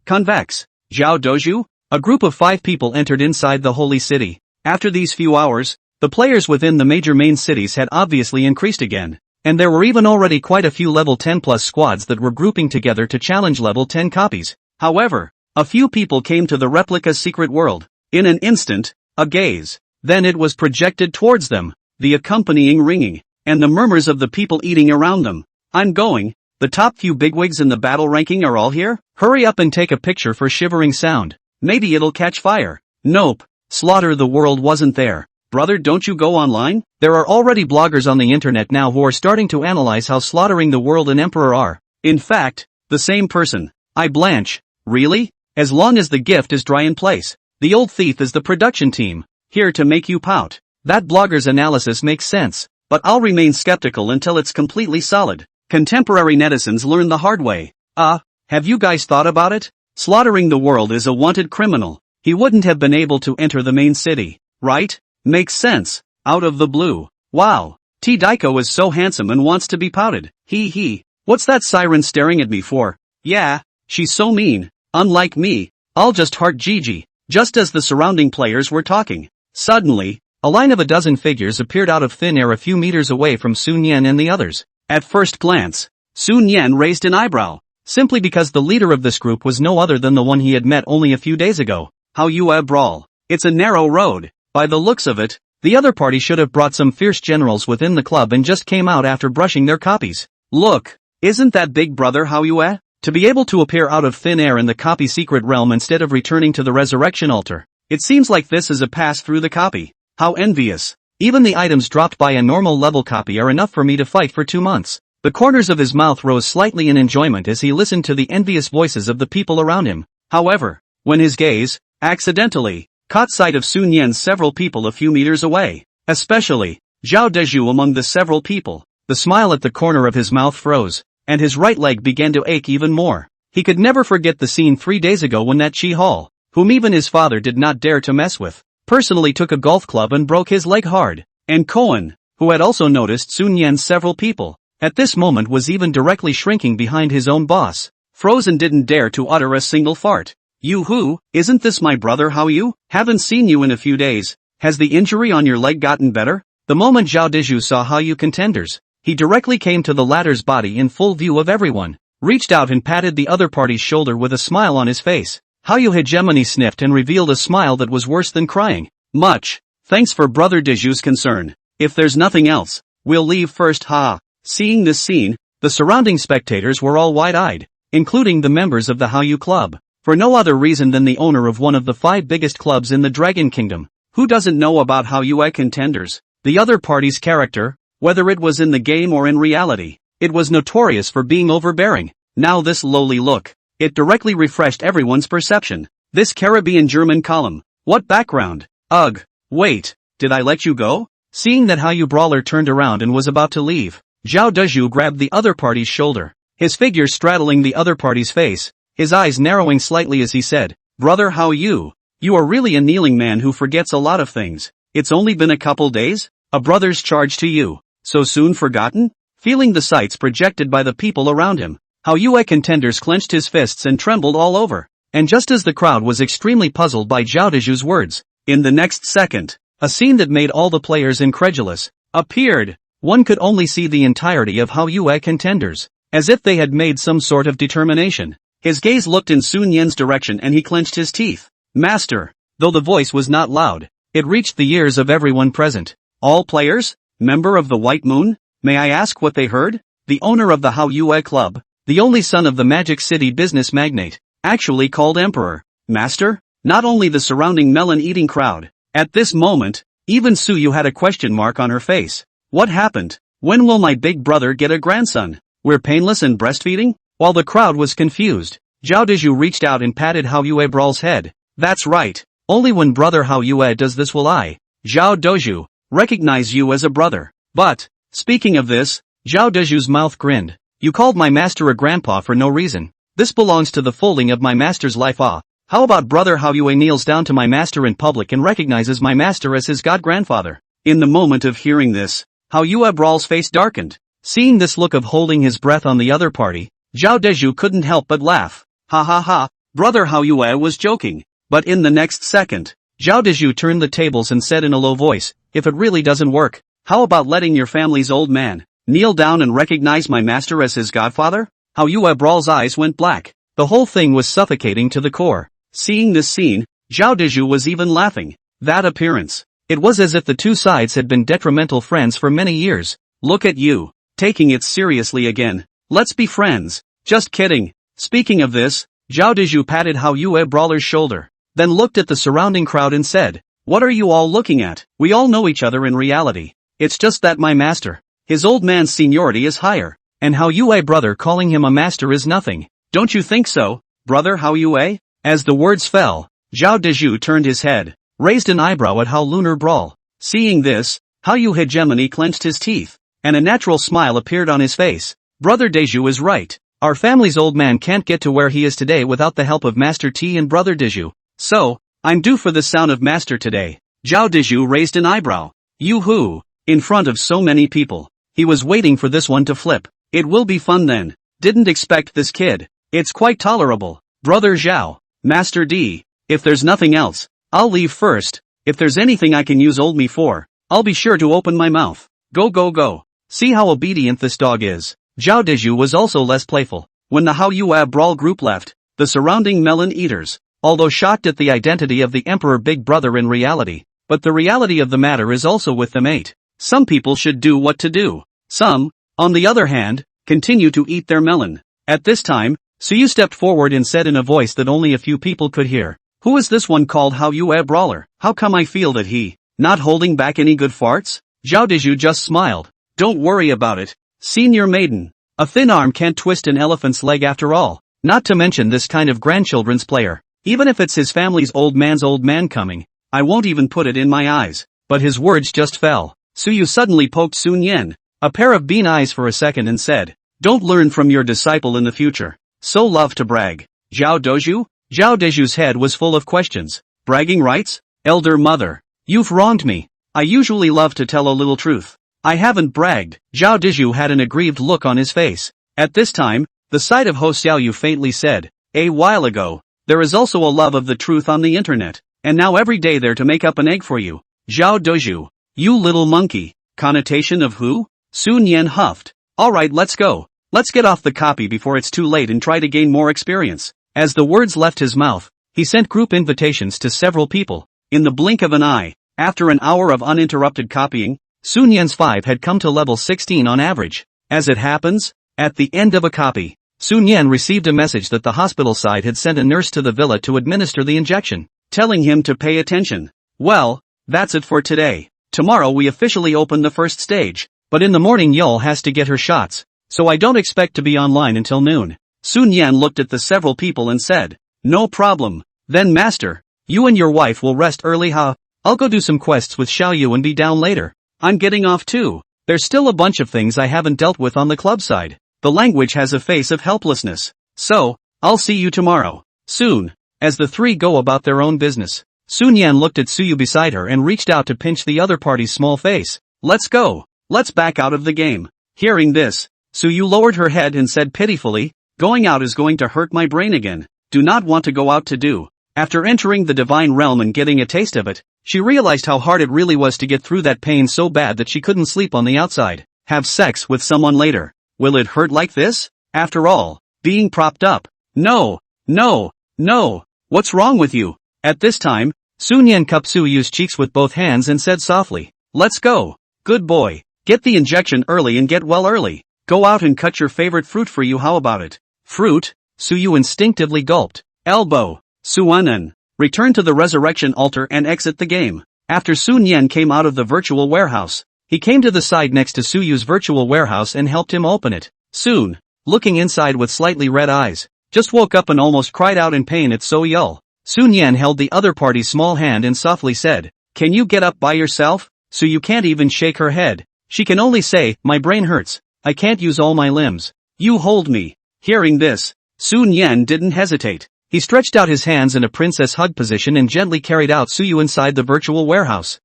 convex. Zhao Doju? A group of 5 people entered inside the holy city. After these few hours, the players within the major main cities had obviously increased again, and there were even already quite a few level 10 plus squads that were grouping together to challenge level 10 copies. However, a few people came to the replica's secret world. In an instant, a gaze. Then it was projected towards them, the accompanying ringing, and the murmurs of the people eating around them. I'm going. The top few bigwigs in the battle ranking are all here? Hurry up and take a picture for Shivering Sound. Maybe it'll catch fire. Nope. Slaughter the World wasn't there. Brother, don't you go online? There are already bloggers on the internet now who are starting to analyze how Slaughtering the World and Emperor are. In fact, the same person. I blanch. Really? As long as the gift is dry in place. The old thief is the production team. Here to make you pout. That blogger's analysis makes sense, but I'll remain skeptical until it's completely solid. Contemporary netizens learn the hard way. Have you guys thought about it? Slaughtering the World is a wanted criminal. He wouldn't have been able to enter the main city, right? Makes sense. Out of the blue. Wow. T. Daiko is so handsome and wants to be pouted. He. What's that siren staring at me for? Yeah, she's so mean. Unlike me, I'll just heart Gigi. Just as the surrounding players were talking, suddenly, a line of a dozen figures appeared out of thin air a few meters away from Sun Yan and the others. At first glance, Sun Yan raised an eyebrow, simply because the leader of this group was no other than the one he had met only a few days ago. How you brawl. It's a narrow road. By the looks of it, The other party should have brought some fierce generals within the club and just came out after brushing their copies. Look, isn't that big brother Hao Yue? To be able to appear out of thin air in the copy secret realm instead of returning to the resurrection altar. It seems like this is a pass through the copy. How envious. Even the items dropped by a normal level copy are enough for me to fight for 2 months. The corners of his mouth rose slightly in enjoyment as he listened to the envious voices of the people around him. However, when his gaze, accidentally, caught sight of Sun Yan's several people a few meters away, especially Zhao Deju among the several people, the smile at the corner of his mouth froze, and his right leg began to ache even more. He could never forget the scene 3 days ago when that Chi Hall, whom even his father did not dare to mess with, personally took a golf club and broke his leg hard. And Cohen, who had also noticed Sun Yan's several people, at this moment was even directly shrinking behind his own boss, froze and didn't dare to utter a single fart. You who, isn't this my brother Hao Yu? Haven't seen you in a few days. Has the injury on your leg gotten better? The moment Zhao Deju saw Hao Yu contenders, he directly came to the latter's body in full view of everyone, reached out and patted the other party's shoulder with a smile on his face. Hao Yu hegemony sniffed and revealed a smile that was worse than crying. Much. Thanks for brother Deju's concern. If there's nothing else, we'll leave first. Ha. Seeing this scene, the surrounding spectators were all wide-eyed, including the members of the Hao Yu Club. For no other reason than the owner of one of the 5 biggest clubs in the Dragon Kingdom. Who doesn't know about Hao Yue contenders? The other party's character, whether it was in the game or in reality, it was notorious for being overbearing. Now this lowly look, it directly refreshed everyone's perception. This Caribbean German column. What background? Ugh. Wait, did I let you go? Seeing that Hao Yu brawler turned around and was about to leave, Zhao Deju grabbed the other party's shoulder, his figure straddling the other party's face. His eyes narrowing slightly as he said, Brother Hao Yu, you are really a kneeling man who forgets a lot of things. It's only been a couple days? A brother's charge to you. So soon forgotten? Feeling the sights projected by the people around him, Hao Yue contenders clenched his fists and trembled all over. And just as the crowd was extremely puzzled by Zhao Deju's words, in the next second, a scene that made all the players incredulous, appeared. One could only see the entirety of Hao Yue contenders, as if they had made some sort of determination. His gaze looked in Sun Yan's direction and he clenched his teeth. Master. Though the voice was not loud, it reached the ears of everyone present. All players? Member of the White Moon? May I ask what they heard? The owner of the Hao Yue Club, the only son of the Magic City business magnate, actually called Emperor. Master? Not only the surrounding melon-eating crowd. At this moment, even Su Yu had a question mark on her face. What happened? When will my big brother get a grandson? We're painless and breastfeeding? While the crowd was confused, Zhao Deju reached out and patted Hao Yue Brawl's head. That's right. Only when brother Hao Yue does this will I, Zhao Deju, recognize you as a brother. But, speaking of this, Zhao Deju's mouth grinned. You called my master a grandpa for no reason. This belongs to the folding of my master's life. How about brother Hao Yue kneels down to my master in public and recognizes my master as his god-grandfather? In the moment of hearing this, Hao Yue Brawl's face darkened. Seeing this look of holding his breath on the other party, Zhao Deju couldn't help but laugh. Ha ha ha, brother Hao Yue was joking. But in the next second, Zhao Deju turned the tables and said in a low voice, if it really doesn't work, how about letting your family's old man kneel down and recognize my master as his godfather? Hao Yue Brawl's eyes went black. The whole thing was suffocating to the core. Seeing this scene, Zhao Deju was even laughing. That appearance. It was as if the two sides had been detrimental friends for many years. Look at you, taking it seriously again. Let's be friends. Just kidding. Speaking of this, Zhao Deju patted Hao Yue Brawler's shoulder, then looked at the surrounding crowd and said, what are you all looking at? We all know each other in reality. It's just that my master, his old man's seniority is higher, and Hao Yue brother calling him a master is nothing. Don't you think so, brother Hao Yue? As the words fell, Zhao Deju turned his head, raised an eyebrow at Hao Lunar Brawl. Seeing this, Hao Yu Hegemony clenched his teeth, and a natural smile appeared on his face. Brother Deju is right. Our family's old man can't get to where he is today without the help of Master T and Brother Deju. So, I'm due for the sound of Master today. Zhao Deju raised an eyebrow. Yoo-hoo! In front of so many people. He was waiting for this one to flip. It will be fun then. Didn't expect this kid. It's quite tolerable. Brother Zhao. Master D. If there's nothing else, I'll leave first. If there's anything I can use old me for, I'll be sure to open my mouth. Go go go. See how obedient this dog is. Zhao Deju was also less playful. When the Hao Yue Brawl group left, the surrounding melon eaters, although shocked at the identity of the Emperor Big Brother in reality, but the reality of the matter is also with them 8. Some people should do what to do. Some, on the other hand, continue to eat their melon. At this time, Suyu stepped forward and said in a voice that only a few people could hear, "Who is this one called How You a Brawler? How come I feel that he, not holding back any good farts?" Zhao Diju just smiled. "Don't worry about it, senior maiden. A thin arm can't twist an elephant's leg after all, not to mention this kind of grandchildren's player. Even if it's his family's old man coming, I won't even put it in my eyes." But his words just fell. Suyu suddenly poked Sun Yan, a pair of bean eyes for a second and said, "Don't learn from your disciple in the future. So love to brag." Zhao Doju? Zhao Deju's head was full of questions. Bragging rights? Elder mother. You've wronged me. I usually love to tell a little truth. I haven't bragged. Zhao Deju had an aggrieved look on his face. At this time, the side of Ho Xiaoyu faintly said, "A while ago, there is also a love of the truth on the internet, and now every day there to make up an egg for you." Zhao Doju. You little monkey. Connotation of who? Sun Yan huffed. Alright, let's go. Let's get off the copy before it's too late and try to gain more experience. As the words left his mouth, he sent group invitations to several people. In the blink of an eye, after an hour of uninterrupted copying, Sun Yan's 5 had come to level 16 on average. As it happens, at the end of a copy, Sun Yan received a message that the hospital side had sent a nurse to the villa to administer the injection, telling him to pay attention. Well, that's it for today. Tomorrow we officially open the first stage, but in the morning Yul has to get her shots, so I don't expect to be online until noon. Sun Yan looked at the several people and said, "No problem. Then master, you and your wife will rest early huh? I'll go do some quests with Xiaoyu and be down later. I'm getting off too. There's still a bunch of things I haven't dealt with on the club side. The language has a face of helplessness. So, I'll see you tomorrow." Soon, as the three go about their own business, Sun Yan looked at Suyu beside her and reached out to pinch the other party's small face. "Let's go. Let's back out of the game." Hearing this, Suyu lowered her head and said pitifully, "Going out is going to hurt my brain again. Do not want to go out to do." After entering the divine realm and getting a taste of it, she realized how hard it really was to get through that pain so bad that she couldn't sleep on the outside. Have sex with someone later. Will it hurt like this? After all, being propped up. No, no, no. What's wrong with you? At this time, Sun Yan cupped Suyu's cheeks with both hands and said softly, "Let's go. Good boy. Get the injection early and get well early. Go out and cut your favorite fruit for you, how about it?" Fruit? Suyu instinctively gulped. Elbow. Suanan. Return to the resurrection altar and exit the game. After Sun Yan came out of the virtual warehouse, he came to the side next to Suyu's virtual warehouse and helped him open it. Soon, looking inside with slightly red eyes, just woke up and almost cried out in pain at So Yul. Sun Yan held the other party's small hand and softly said, "Can you get up by yourself?" Suyu can't even shake her head. She can only say, "My brain hurts. I can't use all my limbs. You hold me." Hearing this, Sun Yan didn't hesitate. He stretched out his hands in a princess hug position and gently carried out Suyu inside the virtual warehouse.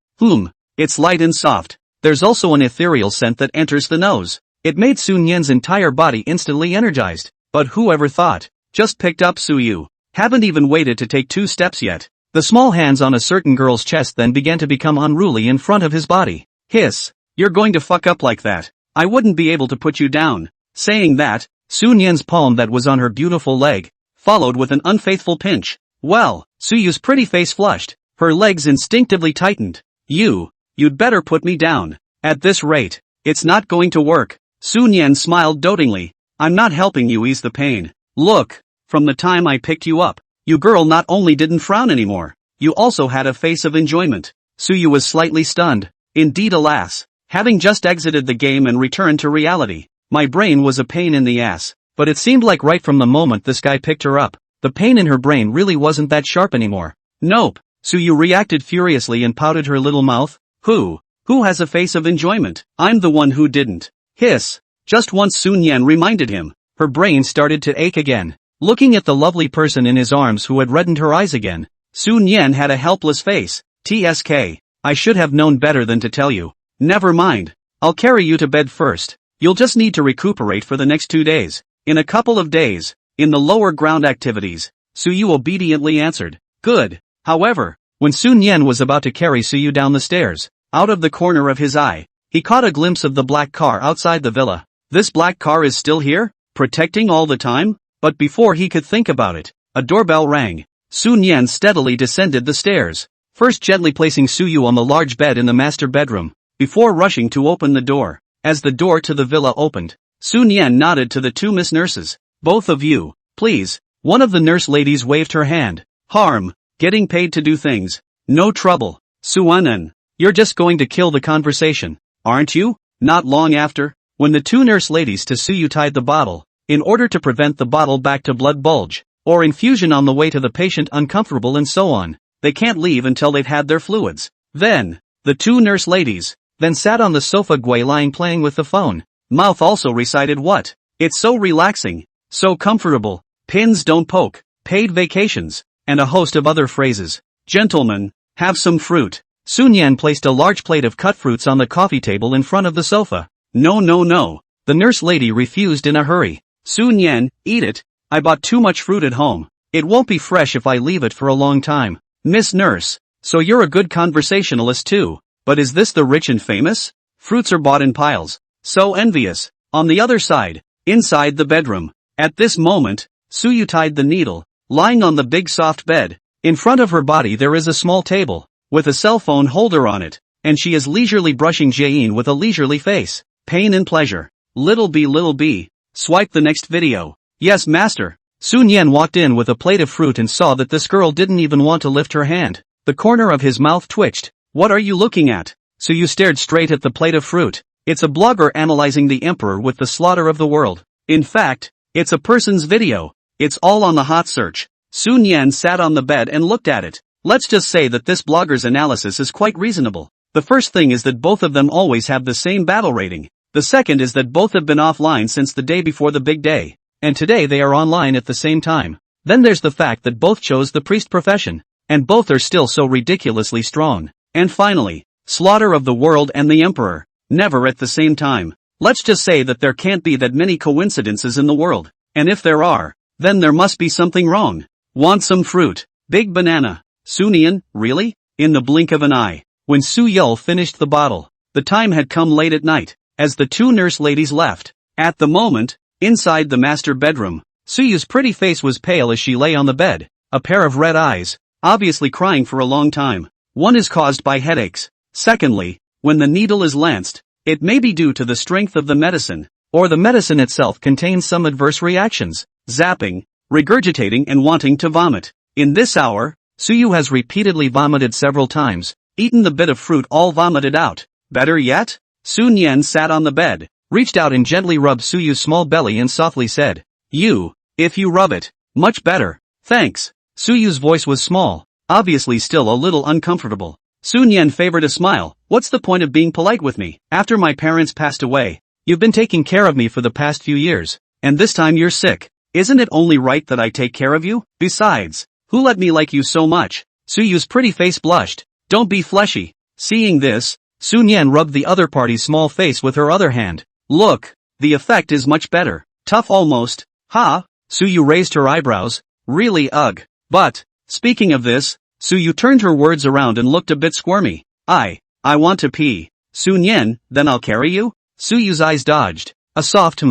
It's light and soft. There's also an ethereal scent that enters the nose. It made Sun Yan's entire body instantly energized. But whoever thought? Just picked up Suyu. Haven't even waited to take 2 steps yet. The small hands on a certain girl's chest then began to become unruly in front of his body. Hiss. You're going to fuck up like that. I wouldn't be able to put you down. Saying that, Sun Yan's palm that was on her beautiful leg, followed with an unfaithful pinch. Well, Suyu's pretty face flushed. Her legs instinctively tightened. You'd better put me down. At this rate, it's not going to work. Sun Yan smiled dotingly. I'm not helping you ease the pain. Look, from the time I picked you up, you girl not only didn't frown anymore, you also had a face of enjoyment. Suyu was slightly stunned. Indeed, alas, having just exited the game and returned to reality, my brain was a pain in the ass. But it seemed like right from the moment this guy picked her up, the pain in her brain really wasn't that sharp anymore. Nope. Suyu reacted furiously and pouted her little mouth. Who has a face of enjoyment? I'm the one who didn't. Hiss. Just once Sun Yan reminded him, her brain started to ache again. Looking at the lovely person in his arms who had reddened her eyes again, Sun Yan had a helpless face. TSK. I should have known better than to tell you. Never mind. I'll carry you to bed first. You'll just need to recuperate for the next 2 days. In a couple of days, in the lower ground activities, Suyu obediently answered. Good. However, when Sun Yan was about to carry Suyu down the stairs, out of the corner of his eye, he caught a glimpse of the black car outside the villa. This black car is still here? Protecting all the time? But before he could think about it, a doorbell rang. Sun Yan steadily descended the stairs. first gently placing Suyu on the large bed in the master bedroom, before rushing to open the door. As the door to the villa opened, Sun Yan nodded to the two Miss Nurses. Both of you, please. One of the nurse ladies waved her hand. Harm, getting paid to do things. No trouble. Suanen, you're just going to kill the conversation, aren't you? Not long after, when the two nurse ladies to Suyu tied the bottle, in order to prevent the bottle back to blood bulge, or infusion on the way to the patient uncomfortable and so on, they can't leave until they've had their fluids. Then, the two nurse ladies, then sat on the sofa Gui lying playing with the phone. Mouth also recited what? It's so relaxing, so comfortable, pins don't poke, paid vacations, and a host of other phrases. Gentlemen, have some fruit. Sun Yan placed a large plate of cut fruits on the coffee table in front of the sofa. No no no. The nurse lady refused in a hurry. Sun Yan, eat it. I bought too much fruit at home. It won't be fresh if I leave it for a long time. Miss Nurse, so you're a good conversationalist too. But is this the rich and famous? Fruits are bought in piles. So envious. On the other side, inside the bedroom. At this moment, Suyu tied the needle, lying on the big soft bed. In front of her body there is a small table, with a cell phone holder on it, and she is leisurely brushing Jain with a leisurely face. Pain and pleasure. Little b. Swipe the next video. Yes master. Sun Yan walked in with a plate of fruit and saw that this girl didn't even want to lift her hand. The corner of his mouth twitched. What are you looking at? Suyu stared straight at the plate of fruit. It's a blogger analyzing the emperor with the slaughter of the world. In fact, it's a person's video. It's all on the hot search. Sun Yan sat on the bed and looked at it. Let's just say that this blogger's analysis is quite reasonable. The first thing is that both of them always have the same battle rating. The second is that both have been offline since the day before the big day. And today they are online at the same time. Then there's the fact that both chose the priest profession. And both are still so ridiculously strong. And finally, slaughter of the world and the emperor. Never at the same time. Let's just say that there can't be that many coincidences in the world. And if there are, then there must be something wrong. Want some fruit? Big banana. Sunian, really? In the blink of an eye. When Su Yul finished the bottle, the time had come late at night, as the two nurse ladies left. At the moment, inside the master bedroom, Suyu's pretty face was pale as she lay on the bed, a pair of red eyes, obviously crying for a long time. One is caused by headaches. Secondly, when the needle is lanced, it may be due to the strength of the medicine, or the medicine itself contains some adverse reactions, zapping, regurgitating and wanting to vomit. In this hour, Suyu has repeatedly vomited several times, eaten the bit of fruit all vomited out. Better yet? Sun Yan sat on the bed, reached out and gently rubbed Suyu's small belly and softly said, if you rub it, much better, thanks. Suyu's voice was small, obviously still a little uncomfortable. Sun Yan favored a smile. What's the point of being polite with me? After my parents passed away, you've been taking care of me for the past few years, and this time you're sick. Isn't it only right that I take care of you? Besides, who let me like you so much? Suyu's pretty face blushed. Don't be fleshy. Seeing this, Sun Yan rubbed the other party's small face with her other hand. Look, the effect is much better. Tough almost. Ha? Suyu raised her eyebrows. Really ugh. But, speaking of this, Suyu turned her words around and looked a bit squirmy. I want to pee. Sun Yan, then I'll carry you? Suyu's eyes dodged. A soft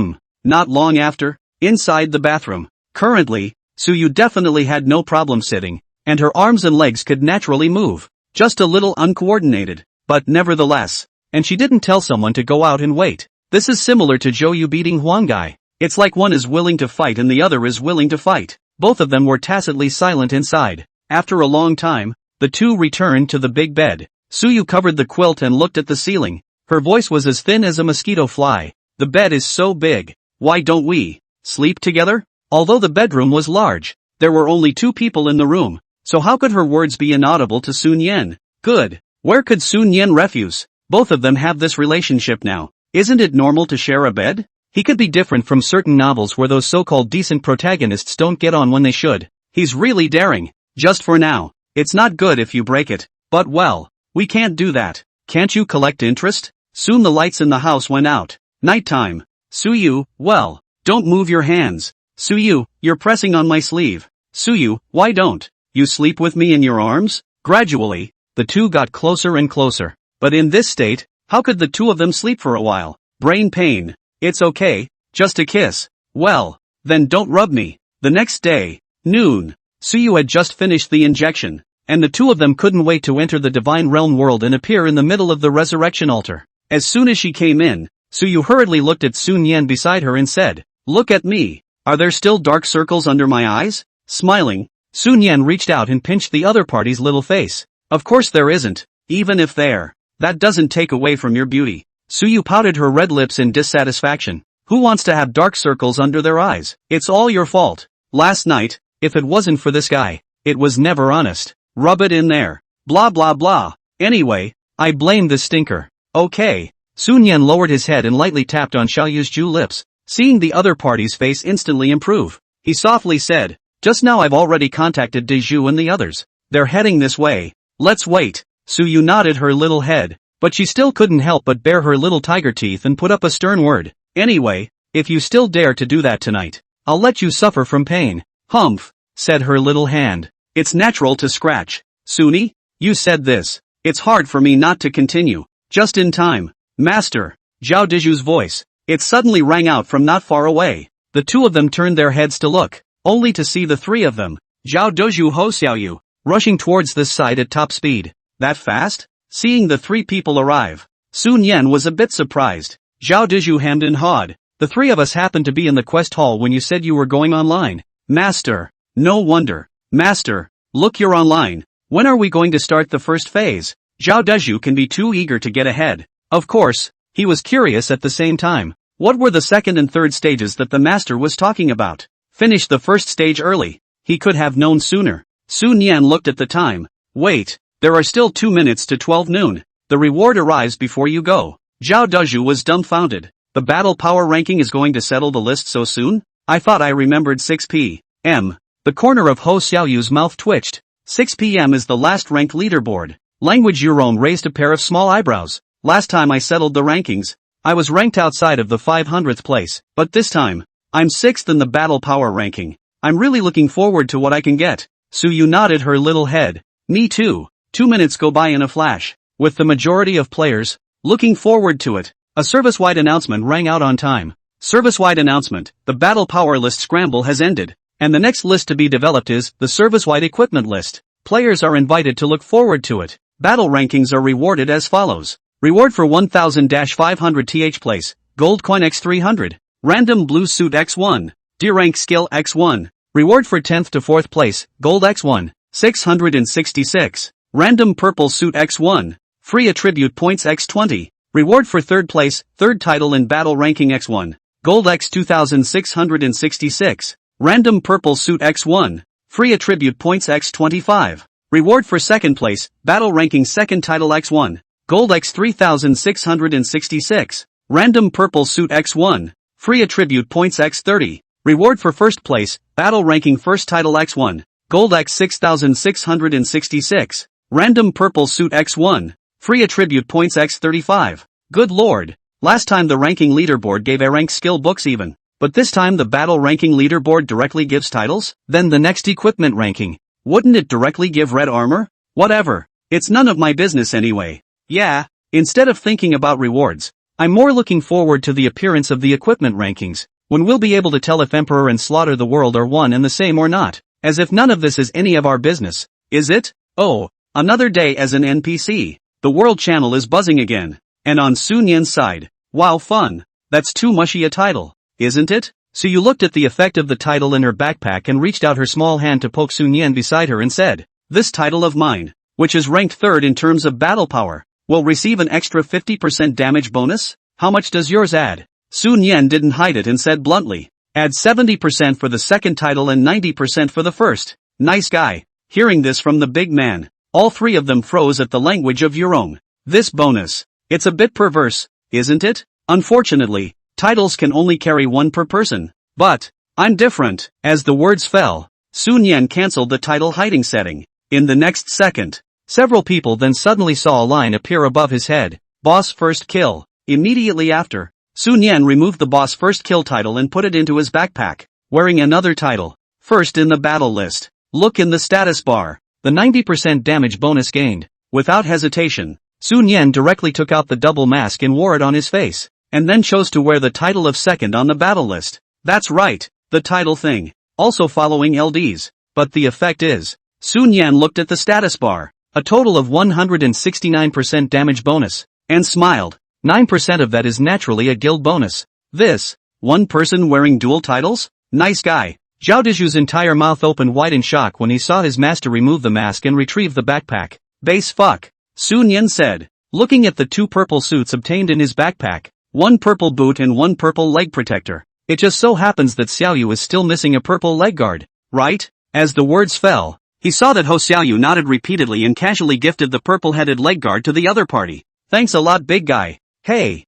Not long after, inside the bathroom. Currently, Suyu definitely had no problem sitting, and her arms and legs could naturally move. Just a little uncoordinated, but nevertheless. And she didn't tell someone to go out and wait. This is similar to Zhou beating Huangai. It's like one is willing to fight and the other is willing to fight. Both of them were tacitly silent inside. After a long time, the two returned to the big bed. Suyu covered the quilt and looked at the ceiling. Her voice was as thin as a mosquito fly. The bed is so big. Why don't we sleep together? Although the bedroom was large, there were only two people in the room. So how could her words be inaudible to Sun Yan? Good. Where could Sun Yan refuse? Both of them have this relationship now. Isn't it normal to share a bed? He could be different from certain novels where those so-called decent protagonists don't get on when they should. He's really daring. Just for now. It's not good if you break it. But well, we can't do that. Can't you collect interest? Soon the lights in the house went out. Nighttime. Suyu, well, don't move your hands. Suyu, you're pressing on my sleeve. Suyu, why don't you sleep with me in your arms? Gradually, the two got closer and closer. But in this state, how could the two of them sleep for a while? Brain pain. It's okay, just a kiss. Well, then don't rub me. The next day, noon. Suyu had just finished the injection. and the two of them couldn't wait to enter the divine realm world and appear in the middle of the resurrection altar. As soon as she came in, Suyu hurriedly looked at Sun Yan beside her and said, "Look at me. Are there still dark circles under my eyes?" Smiling, Sun Yan reached out and pinched the other party's little face. "Of course there isn't, even if there. That doesn't take away from your beauty." Suyu pouted her red lips in dissatisfaction. "Who wants to have dark circles under their eyes? It's all your fault. Last night, if it wasn't for this guy, it was never honest. Rub it in there. Blah blah blah. Anyway, I blame this stinker." "Okay." Sun Yan lowered his head and lightly tapped on Xiaoyu's Ju lips, seeing the other party's face instantly improve. He softly said, "Just now I've already contacted Deju and the others. They're heading this way. Let's wait." Suyu nodded her little head, but she still couldn't help but bare her little tiger teeth and put up a stern word. "Anyway, if you still dare to do that tonight, I'll let you suffer from pain." "Humph," said her little hand. "It's natural to scratch." "Suni, you said this. It's hard for me not to continue." Just in time. "Master." Zhao Deju's voice. It suddenly rang out from not far away. The two of them turned their heads to look, only to see the three of them, Zhao Doju Ho Xiaoyu, rushing towards this side at top speed. That fast? Seeing the three people arrive, Sun Yan was a bit surprised. Zhao Deju hemmed and hawed. "The three of us happened to be in the quest hall when you said you were going online." "Master." "No wonder. Master, look, you're online. When are we going to start the first phase?" Zhao Deju can be too eager to get ahead. Of course, he was curious at the same time. What were the second and third stages that the master was talking about? Finish the first stage early. He could have known sooner. Sun Yan looked at the time. "Wait, there are still 2 minutes to 12 noon. The reward arrives before you go." Zhao Deju was dumbfounded. The battle power ranking is going to settle the list so soon? I thought I remembered 6 p.m. The corner of Ho Xiaoyu's mouth twitched. 6 p.m. is the last rank leaderboard. Language Eurome raised a pair of small eyebrows. "Last time I settled the rankings, I was ranked outside of the 500th place, but this time, I'm 6th in the battle power ranking. I'm really looking forward to what I can get." Suyu nodded her little head. "Me too." 2 minutes go by in a flash, with the majority of players looking forward to it. A service-wide announcement rang out on time. Service-wide announcement: the battle power list scramble has ended, and the next list to be developed is the service-wide equipment list. Players are invited to look forward to it. Battle rankings are rewarded as follows. Reward for 1000-500 th place, gold coin x300, random blue suit x1, D rank skill x1. Reward for 10th to 4th place, gold x1, 666, random purple suit x1, free attribute points x20. Reward for 3rd place, 3rd title in battle ranking x1, gold x 2666, random purple suit x1, free attribute points x25. Reward for 2nd place, battle ranking 2nd title x1, gold x 3666, random purple suit x1, free attribute points x30. Reward for 1st place, battle ranking 1st title x1, gold x 6666, random purple suit x1, free attribute points x35. Good lord, last time the ranking leaderboard gave a rank skill books even, but this time the battle ranking leaderboard directly gives titles? Then the next equipment ranking, wouldn't it directly give red armor? Whatever, it's none of my business anyway. Yeah, instead of thinking about rewards, I'm more looking forward to the appearance of the equipment rankings, when we'll be able to tell if Emperor and Slaughter the World are one and the same or not, as if none of this is any of our business, is it? Oh, another day as an NPC. The World channel is buzzing again, and on Sun Yan's side, wow, fun. That's too mushy a title, isn't it? So you looked at the effect of the title in her backpack and reached out her small hand to poke Sun Yan beside her and said, "This title of mine, which is ranked 3rd in terms of battle power, will receive an extra 50% damage bonus? How much does yours add?" Sun Yan didn't hide it and said bluntly, "Add 70% for the 2nd title and 90% for the 1st. Nice guy." Hearing this from the big man, all three of them froze at the language of Eurome. This bonus, it's a bit perverse, isn't it? Unfortunately, titles can only carry one per person. But, I'm different. As the words fell, Sun Yan cancelled the title hiding setting. In the next second, several people then suddenly saw a line appear above his head. Boss first kill. Immediately after, Sun Yan removed the boss first kill title and put it into his backpack, wearing another title, first in the battle list. Look in the status bar, the 90% damage bonus gained. Without hesitation, Sun Yan directly took out the double mask and wore it on his face, and then chose to wear the title of 2nd on the battle list. That's right, the title thing, also following LDs, but the effect is, Sun Yan looked at the status bar, a total of 169% damage bonus, and smiled. 9% of that is naturally a guild bonus. This, one person wearing dual titles? Nice guy. Zhao Deju's entire mouth opened wide in shock when he saw his master remove the mask and retrieve the backpack. Base fuck. Sun Yan said, looking at the 2 purple suits obtained in his backpack, 1 purple boot and 1 purple leg protector. It just so happens that Xiaoyu is still missing a purple leg guard, right? As the words fell, he saw that Ho Xiaoyu nodded repeatedly and casually gifted the purple-headed leg guard to the other party. Thanks a lot, big guy. Hey,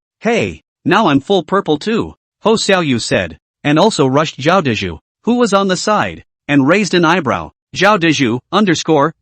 now I'm full purple too, Ho Xiaoyu said, and also rushed Zhao Deju, who was on the side, and raised an eyebrow. Zhao Deju,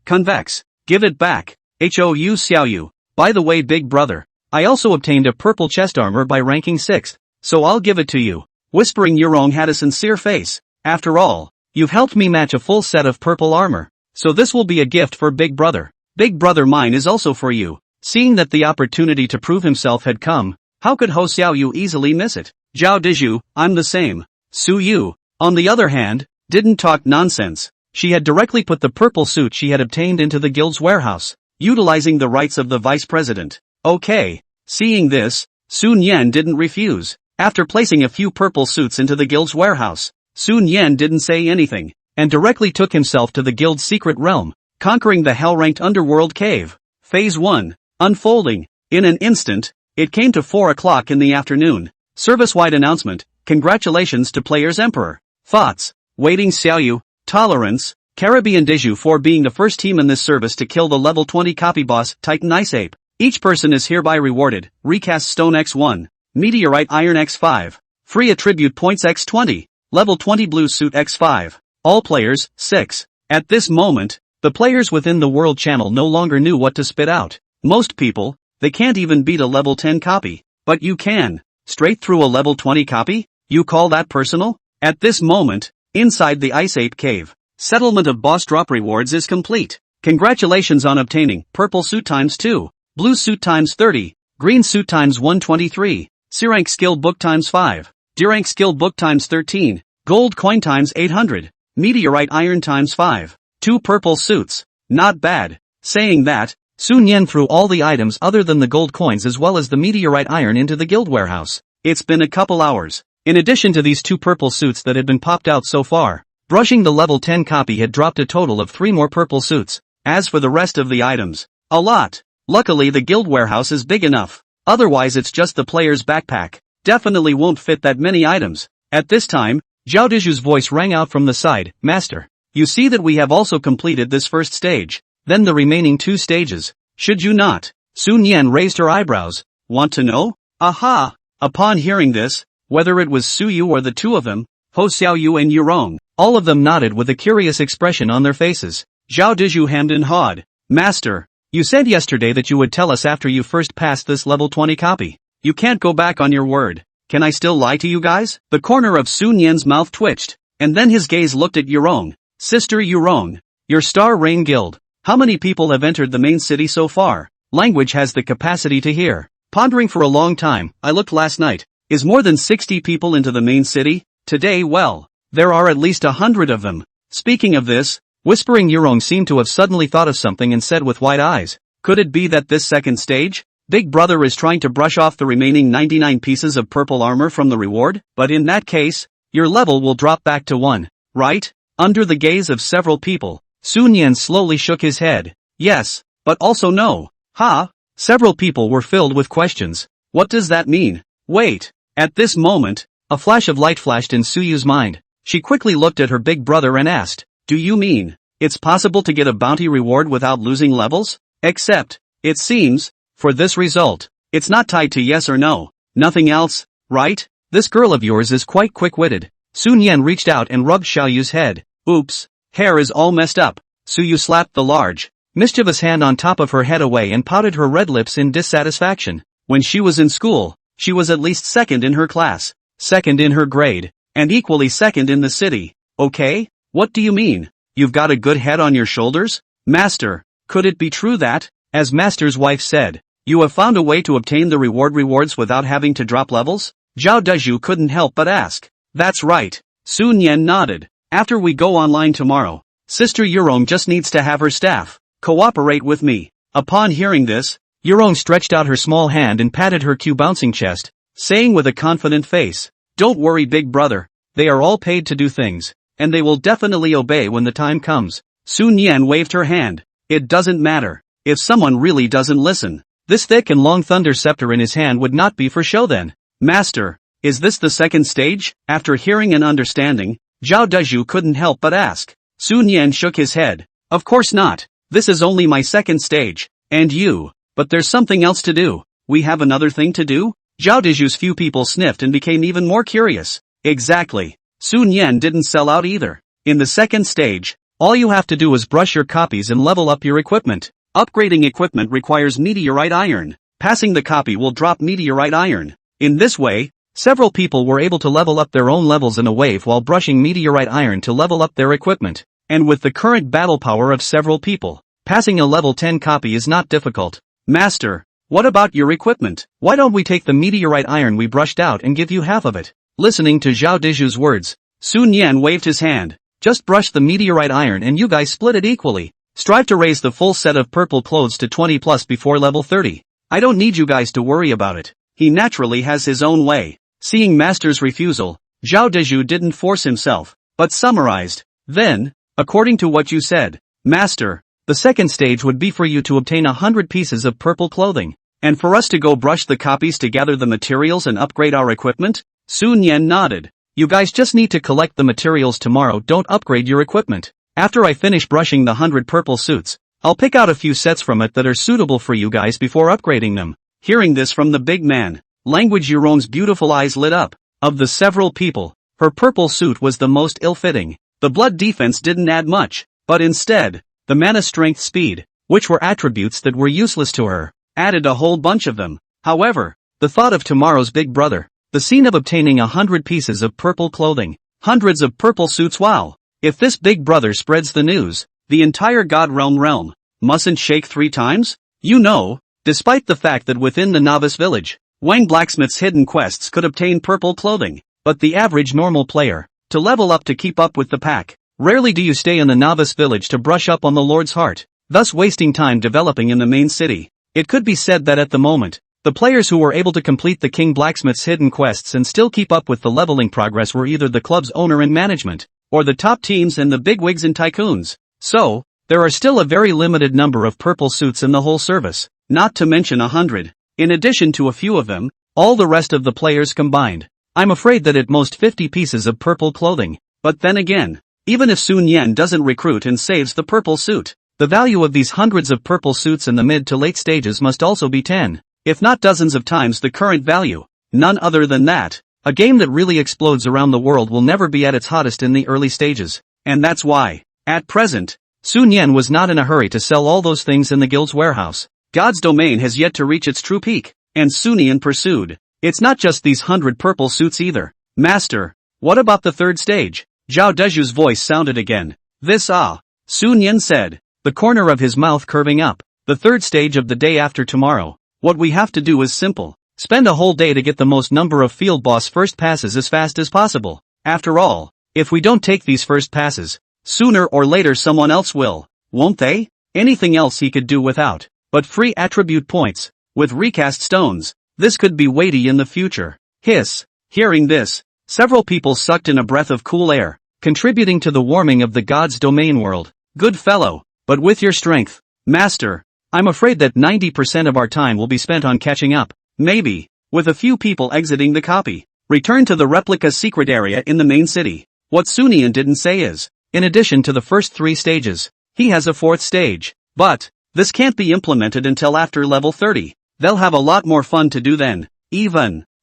convex. Give it back. Hou Xiaoyu. By the way, big brother, I also obtained a purple chest armor by ranking 6th, so I'll give it to you. Whispering Yurong had a sincere face. After all, you've helped me match a full set of purple armor, so this will be a gift for big brother. Big brother, mine is also for you. Seeing that the opportunity to prove himself had come, how could Ho Xiaoyu easily miss it? Zhao Deju, I'm the same. Su Yu, on the other hand, didn't talk nonsense. She had directly put the purple suit she had obtained into the guild's warehouse, utilizing the rights of the vice president. Okay. Seeing this, Sun Yan didn't refuse. After placing a few purple suits into the guild's warehouse, Sun Yan didn't say anything, and directly took himself to the guild's secret realm, conquering the hell-ranked underworld cave. Phase 1. Unfolding. In an instant, it came to 4 o'clock in the afternoon. Service-wide announcement. Congratulations to Players Emperor. Thoughts. Waiting Xiaoyu. Tolerance. Caribbean Deju for being the first team in this service to kill the level 20 copy boss, Titan Ice Ape. Each person is hereby rewarded. Recast Stone X1. Meteorite Iron X5. Free Attribute Points X20. Level 20 Blue Suit X5. All players, 6. At this moment, the players within the World Channel no longer knew what to spit out. Most people, they can't even beat a level 10 copy. But you can. Straight through a level 20 copy? You call that personal? At this moment, inside the Ice Ape Cave, settlement of boss drop rewards is complete. Congratulations on obtaining Purple Suit times 2, Blue Suit times 30, Green Suit times 123, C-Rank Skill Book times 5, D-Rank Skill Book times 13, Gold Coin times 800, Meteorite Iron times 5, 2 purple suits. Not bad. Saying that, Sun Yan threw all the items other than the gold coins as well as the meteorite iron into the guild warehouse. It's been a couple hours. In addition to these 2 purple suits that had been popped out so far, brushing the level 10 copy had dropped a total of 3 more purple suits. As for the rest of the items, a lot. Luckily the guild warehouse is big enough. Otherwise it's just the player's backpack. Definitely won't fit that many items. At this time, Zhao Deju's voice rang out from the side. Master, you see that we have also completed this first stage. Then the remaining 2 stages. Should you not? Sun Yan raised her eyebrows. Want to know? Aha! Upon hearing this, whether it was Su Yu or the 2 of them, Ho Xiaoyu and Yurong, all of them nodded with a curious expression on their faces. Zhao Deju hemmed and hawed. Master, you said yesterday that you would tell us after you first passed this level 20 copy. You can't go back on your word. Can I still lie to you guys? The corner of Sun Yan's mouth twitched, and then his gaze looked at Yurong. Sister Yurong, your Star Rain Guild. How many people have entered the main city so far? Language has the capacity to hear. Pondering for a long time, I looked last night. Is more than 60 people into the main city? Today, well, there are at least 100 of them. Speaking of this, whispering Yurong seemed to have suddenly thought of something and said with wide eyes, could it be that this second stage? Big Brother is trying to brush off the remaining 99 pieces of purple armor from the reward? But in that case, your level will drop back to 1, right? Under the gaze of several people, Sun Yan slowly shook his head. Yes, but also no. Ha? Several people were filled with questions. What does that mean? Wait. At this moment, a flash of light flashed in Su Yu's mind. She quickly looked at her big brother and asked, do you mean it's possible to get a bounty reward without losing levels? Except, it seems, for this result, it's not tied to yes or no. Nothing else, right? This girl of yours is quite quick-witted. Sun Yan reached out and rubbed Xiaoyu's head. Oops, hair is all messed up. Su Yu slapped the large, mischievous hand on top of her head away and pouted her red lips in dissatisfaction. When she was in school, she was at least second in her class, second in her grade, and equally second in the city. Okay? What do you mean? You've got a good head on your shoulders? Master, could it be true that, as Master's wife said, you have found a way to obtain the rewards without having to drop levels? Zhao Deju couldn't help but ask. That's right. Sun Yan nodded. After we go online tomorrow, Sister Yurong just needs to have her staff cooperate with me. Upon hearing this, Yurong stretched out her small hand and patted her cue bouncing chest, saying with a confident face, "Don't worry, big brother, they are all paid to do things, and they will definitely obey when the time comes." Sun Yan waved her hand. It doesn't matter. If someone really doesn't listen, this thick and long thunder scepter in his hand would not be for show then. Master, is this the second stage? After hearing and understanding, Zhao Deju couldn't help but ask. Sun Yan shook his head. Of course not. This is only my second stage. And you? But there's something else to do. We have another thing to do? Zhao Deju's few people sniffed and became even more curious. Exactly. Sun Yan didn't sell out either. In the second stage, all you have to do is brush your copies and level up your equipment. Upgrading equipment requires meteorite iron. Passing the copy will drop meteorite iron. In this way, several people were able to level up their own levels in a wave while brushing meteorite iron to level up their equipment. And with the current battle power of several people, passing a level 10 copy is not difficult. Master, what about your equipment? Why don't we take the meteorite iron we brushed out and give you half of it? Listening to Zhao Deju's words, Sun Yan waved his hand. Just brush the meteorite iron and you guys split it equally. Strive to raise the full set of purple clothes to 20 plus before level 30. I don't need you guys to worry about it. He naturally has his own way. Seeing Master's refusal, Zhao Deju didn't force himself, but summarized. Then, according to what you said, Master, the second stage would be for you to obtain 100 pieces of purple clothing, and for us to go brush the copies to gather the materials and upgrade our equipment? Sun Yan nodded. You guys just need to collect the materials tomorrow, don't upgrade your equipment. After I finish brushing the 100 purple suits, I'll pick out a few sets from it that are suitable for you guys before upgrading them. Hearing this from the big man, Language Yurong's beautiful eyes lit up. Of the several people, her purple suit was the most ill-fitting. The blood defense didn't add much, but instead, the mana strength speed, which were attributes that were useless to her, added a whole bunch of them. However, the thought of tomorrow's big brother, the scene of obtaining 100 pieces of purple clothing, hundreds of purple suits, wow! If this big brother spreads the news, the entire God realm mustn't shake 3 times? You know, despite the fact that within the novice village, Wang Blacksmith's hidden quests could obtain purple clothing, but the average normal player, to level up to keep up with the pack, rarely do you stay in the novice village to brush up on the Lord's heart, thus wasting time developing in the main city. It could be said that at the moment, the players who were able to complete the King Blacksmith's hidden quests and still keep up with the leveling progress were either the club's owner and management, or the top teams and the bigwigs and tycoons. So, there are still a very limited number of purple suits in the whole service, not to mention 100. In addition to a few of them, all the rest of the players combined. I'm afraid that at most 50 pieces of purple clothing. But then again, even if Sun Yan doesn't recruit and saves the purple suit, the value of these hundreds of purple suits in the mid to late stages must also be 10, if not dozens of times the current value. None other than that, a game that really explodes around the world will never be at its hottest in the early stages. And that's why, at present, Sun Yan was not in a hurry to sell all those things in the guild's warehouse. God's domain has yet to reach its true peak, and Sun Yan pursued. It's not just these 100 purple suits either. Master, what about the third stage? Zhao Deju's voice sounded again. Sun Yan said, the corner of his mouth curving up. The third stage of the day after tomorrow. What we have to do is simple. Spend a whole day to get the most number of field boss first passes as fast as possible. After all, if we don't take these first passes, sooner or later someone else will, won't they? Anything else he could do without, but free attribute points, with recast stones. This could be weighty in the future. Hiss. Hearing this, several people sucked in a breath of cool air, contributing to the warming of the God's domain world. Good fellow, but with your strength, Master, I'm afraid that 90% of our time will be spent on catching up. Maybe, with a few people exiting the copy. Return to the replica secret area in the main city. What Sun Yan didn't say is, in addition to the first 3 stages, he has a 4th stage. But, this can't be implemented until after level 30. They'll have a lot more fun to do then,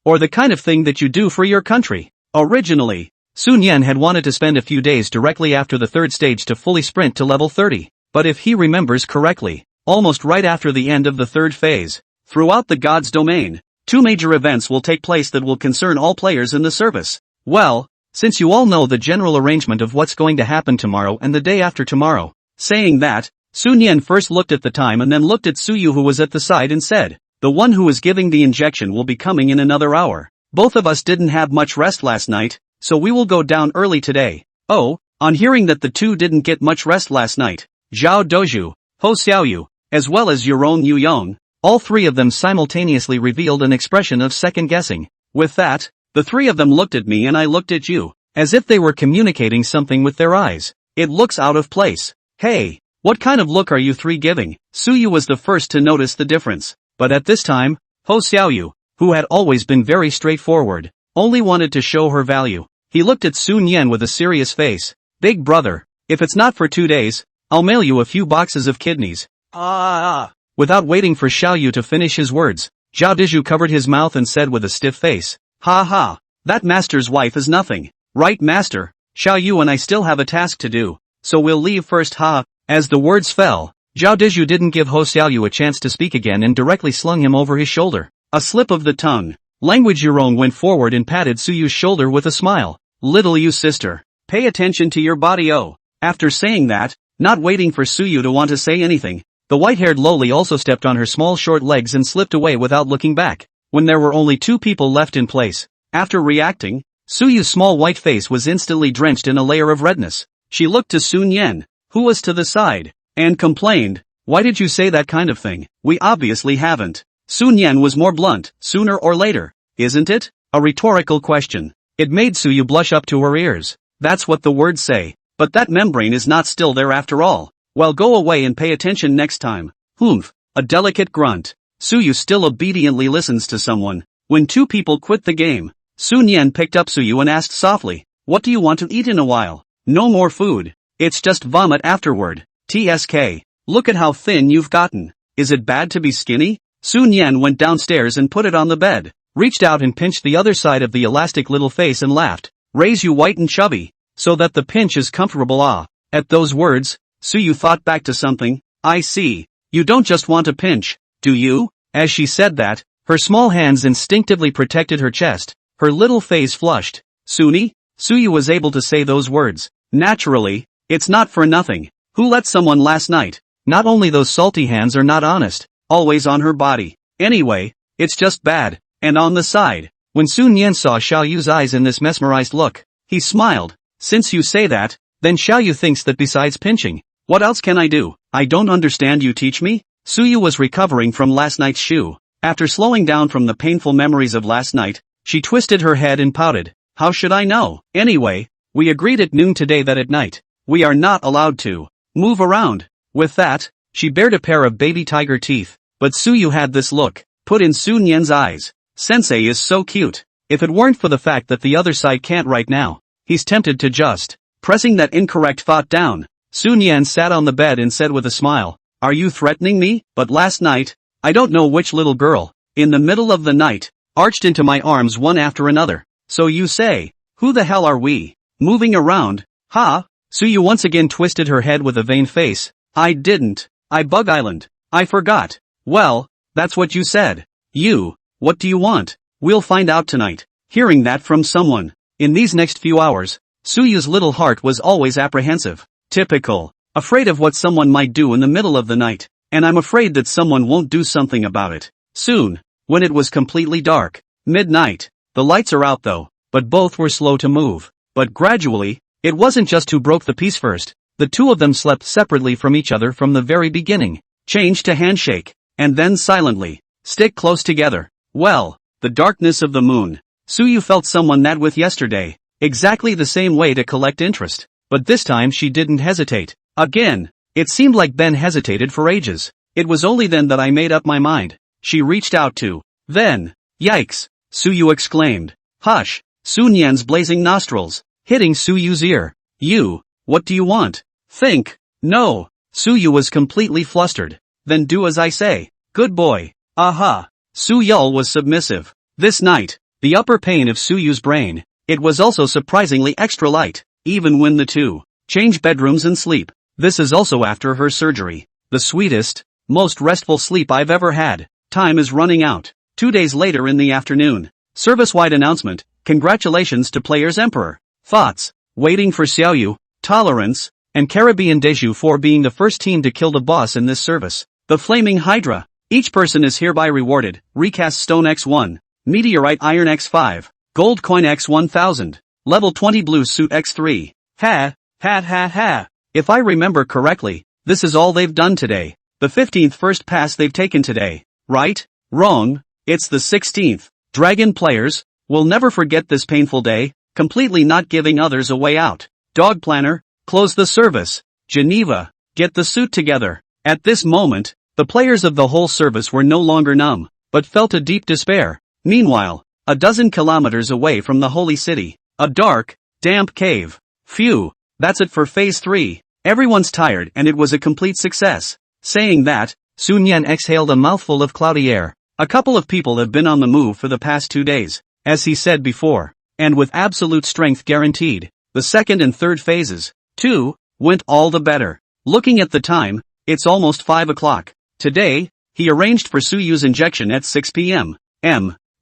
or the kind of thing that you do for your country. Originally, Sun Yan had wanted to spend a few days directly after the 3rd stage to fully sprint to level 30. But if he remembers correctly, almost right after the end of the 3rd phase, throughout the God's domain, 2 major events will take place that will concern all players in the service. Well, since you all know the general arrangement of what's going to happen tomorrow and the day after tomorrow. Saying that, Sun Yan first looked at the time and then looked at Suyu who was at the side and said, the one who is giving the injection will be coming in another hour. Both of us didn't have much rest last night, so we will go down early today. Oh, On hearing that the two didn't get much rest last night, Zhao Doju, Ho Xiaoyu, as well as Yuron Yuyong, all three of them simultaneously revealed an expression of second-guessing. With that, the three of them looked at me and I looked at you, as if they were communicating something with their eyes. It looks out of place. Hey, what kind of look are you three giving? Suyu was the first to notice the difference. But at this time, Ho Xiaoyu, who had always been very straightforward, only wanted to show her value. He looked at Sun Yan with a serious face. Big brother, if it's not for 2 days, I'll mail you a few boxes of kidneys. Without waiting for Xiaoyu to finish his words, Zhao Dizhu covered his mouth and said with a stiff face, "Ha ha, that master's wife is nothing. Right, master? Xiaoyu and I still have a task to do, so we'll leave first, ha." As the words fell, Zhao Dizhu didn't give Ho Xiaoyu a chance to speak again and directly slung him over his shoulder. A slip of the tongue. Language Yuron went forward and patted Suyu's shoulder with a smile. "Little you sister, pay attention to your body, oh." After saying that, not waiting for Suyu to want to say anything, the white-haired loli also stepped on her small short legs and slipped away without looking back. When there were only 2 people left in place, after reacting, Suyu's small white face was instantly drenched in a layer of redness. She looked to Sun Yan, who was to the side, and complained, "Why did you say that kind of thing? We obviously haven't." Sun Yan was more blunt, "Sooner or later, isn't it?" A rhetorical question. It made Suyu blush up to her ears. That's what the words say. But that membrane is not still there after all. Well, go away and pay attention next time. Humph, a delicate grunt. Suyu still obediently listens to someone. When 2 people quit the game, Sun Yan picked up Suyu and asked softly, "What do you want to eat in a while?" "No more food. It's just vomit afterward. TSK. Look at how thin you've gotten. Is it bad to be skinny?" Sun Yan went downstairs and put it on the bed, reached out and pinched the other side of the elastic little face and laughed. "Raise you white and chubby, so that the pinch is comfortable, ah." At those words, Suyu thought back to something. "I see. You don't just want a pinch, do you?" As she said that, her small hands instinctively protected her chest, her little face flushed. "Suni?" Suyu was able to say those words. Naturally, it's not for nothing. Who let someone last night? Not only those salty hands are not honest, always on her body. Anyway, it's just bad. And on the side, when Sun Yan saw Xiaoyu's eyes in this mesmerized look, he smiled. "Since you say that, then Xiaoyu thinks that besides pinching, what else can I do? I don't understand, you teach me?" Suyu was recovering from last night's shoe. After slowing down from the painful memories of last night, she twisted her head and pouted. "How should I know? Anyway, we agreed at noon today that at night, we are not allowed to move around." With that, she bared a pair of baby tiger teeth, but Suyu had this look, put in Sun Yan's eyes. "Sensei is so cute. If it weren't for the fact that the other side can't right now, he's tempted to just." Pressing that incorrect thought down, Sun Yan sat on the bed and said with a smile, "Are you threatening me?" But last night, I don't know which little girl, in the middle of the night, arched into my arms one after another. So you say, who the hell are we? Moving around? Ha? Suyu once again twisted her head with a vain face. "I didn't. I Bug Island. I forgot." "Well, that's what you said. You, what do you want?" "We'll find out tonight." Hearing that from someone, in these next few hours, Suyu's little heart was always apprehensive. Typical. Afraid of what someone might do in the middle of the night, and I'm afraid that someone won't do something about it. Soon, when it was completely dark, midnight, the lights are out though, but both were slow to move. But gradually, it wasn't just who broke the peace first. The two of them slept separately from each other from the very beginning. Changed to handshake, and then silently, stick close together. Well, the darkness of the moon. Suyu felt someone that with yesterday, exactly the same way to collect interest. But this time she didn't hesitate. Again, it seemed like Ben hesitated for ages. It was only then that I made up my mind. She reached out to. Then, yikes, Suyu exclaimed. Hush, Sun Yan's blazing nostrils, hitting Suyu's ear. You, what do you want? Think. No. Suyu was completely flustered. Then do as I say. Good boy. Aha. Suyul was submissive. This night, the upper pane of Suyu's brain, it was also surprisingly extra light, even when the two change bedrooms and sleep. This is also after her surgery. The sweetest, most restful sleep I've ever had. Time is running out. 2 days later in the afternoon. Service-wide announcement. Congratulations to Players Emperor. Thoughts. Waiting for Xiaoyu, Tolerance, and Caribbean Deju for being the first team to kill the boss in this service. The Flaming Hydra. Each person is hereby rewarded. Recast Stone X1. Meteorite Iron X5. Gold Coin X1000. Level 20 Blue Suit X3. Ha, Ha ha ha. If I remember correctly, this is all they've done today. The 15th first pass they've taken today. Right? Wrong. It's the 16th. Dragon players will never forget this painful day, completely not giving others a way out. Dog planner, close the service. Geneva, get the suit together. At this moment, the players of the whole service were no longer numb, but felt a deep despair. Meanwhile, a dozen kilometers away from the holy city, a dark, damp cave. Phew, that's it for phase 3. Everyone's tired and it was a complete success. Saying that, Sun Yan exhaled a mouthful of cloudy air. A couple of people have been on the move for the past 2 days, as he said before, and with absolute strength guaranteed. The second and third phases, too, went all the better. Looking at the time, it's almost 5 o'clock. Today, he arranged for Suyu's injection at 6 p.m.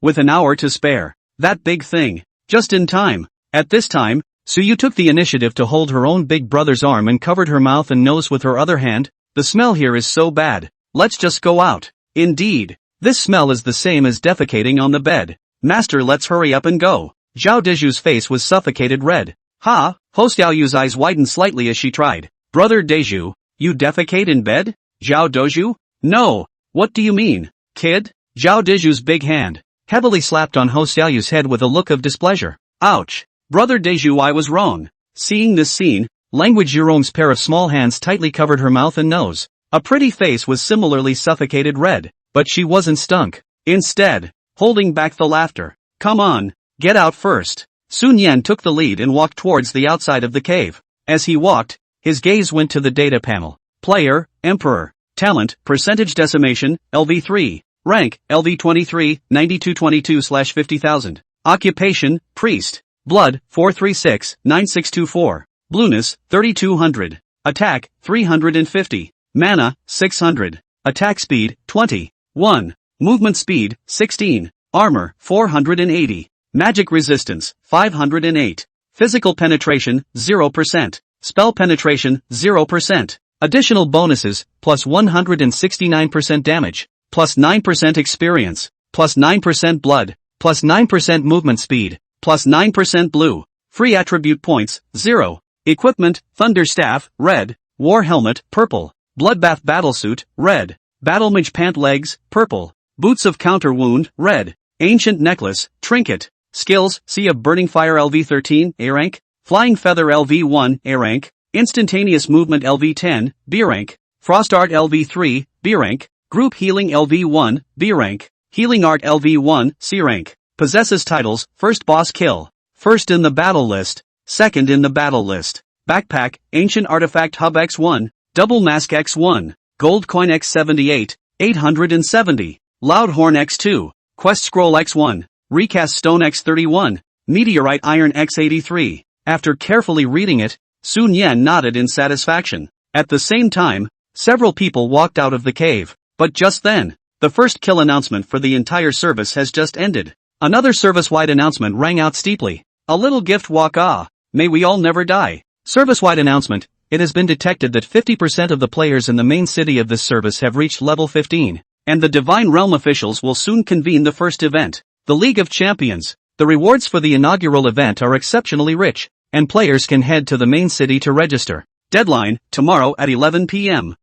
With an hour to spare. That big thing. Just in time. At this time, Suyu took the initiative to hold her own big brother's arm and covered her mouth and nose with her other hand. The smell here is so bad. Let's just go out. Indeed. This smell is the same as defecating on the bed. Master, let's hurry up and go. Zhao Deju's face was suffocated red. Ha! Ho Xiaoyu's eyes widened slightly as she tried. Brother Deju, you defecate in bed? Zhao Doju? No. What do you mean, kid? Zhao Deju's big hand heavily slapped on Ho Xiaoyu's head with a look of displeasure. Ouch. Brother Deju, I was wrong. Seeing this scene, Language Yurong's pair of small hands tightly covered her mouth and nose. A pretty face was similarly suffocated red, but she wasn't stunk. Instead, holding back the laughter. Come on, get out first. Sun Yan took the lead and walked towards the outside of the cave. As he walked, his gaze went to the data panel. Player, Emperor. Talent, Percentage Decimation, LV3. Rank, LV23, 9222/50,000. Occupation, Priest. Blood, 436, 9624. Blueness, 3200. Attack, 350. Mana, 600. Attack speed, 20. 1. Movement speed, 16. Armor, 480. Magic resistance, 508. Physical penetration, 0%. Spell penetration, 0%. Additional bonuses, plus 169% damage, plus 9% experience, plus 9% blood, plus 9% movement speed, plus 9% blue. Free attribute points, 0. Equipment, Thunder Staff, red. War Helmet, purple. Bloodbath Battlesuit, red. Battlemage Pant Legs, purple. Boots of Counter Wound, red. Ancient Necklace, Trinket. Skills, Sea of Burning Fire LV13, A rank. Flying Feather LV1, A rank. Instantaneous Movement LV10, B rank. Frost Art LV3, B rank. Group Healing LV1, B rank. Healing Art LV1, C rank. Possesses titles, First Boss Kill. First in the battle list. Second in the battle list. Backpack, Ancient Artifact Hub X1. Double Mask X1. Gold Coin X78, 870. Loud Horn X2. Quest Scroll X1. Recast Stone X31. Meteorite Iron X83. After carefully reading it, Sun Yan nodded in satisfaction. At the same time, several people walked out of the cave. But just then, the first kill announcement for the entire service has just ended. Another service-wide announcement rang out steeply. A little gift walk may we all never die. Service-wide announcement. It has been detected that 50% of the players in the main city of this service have reached level 15, and the Divine Realm officials will soon convene the first event, the League of Champions. The rewards for the inaugural event are exceptionally rich, and players can head to the main city to register. Deadline, tomorrow at 11 p.m.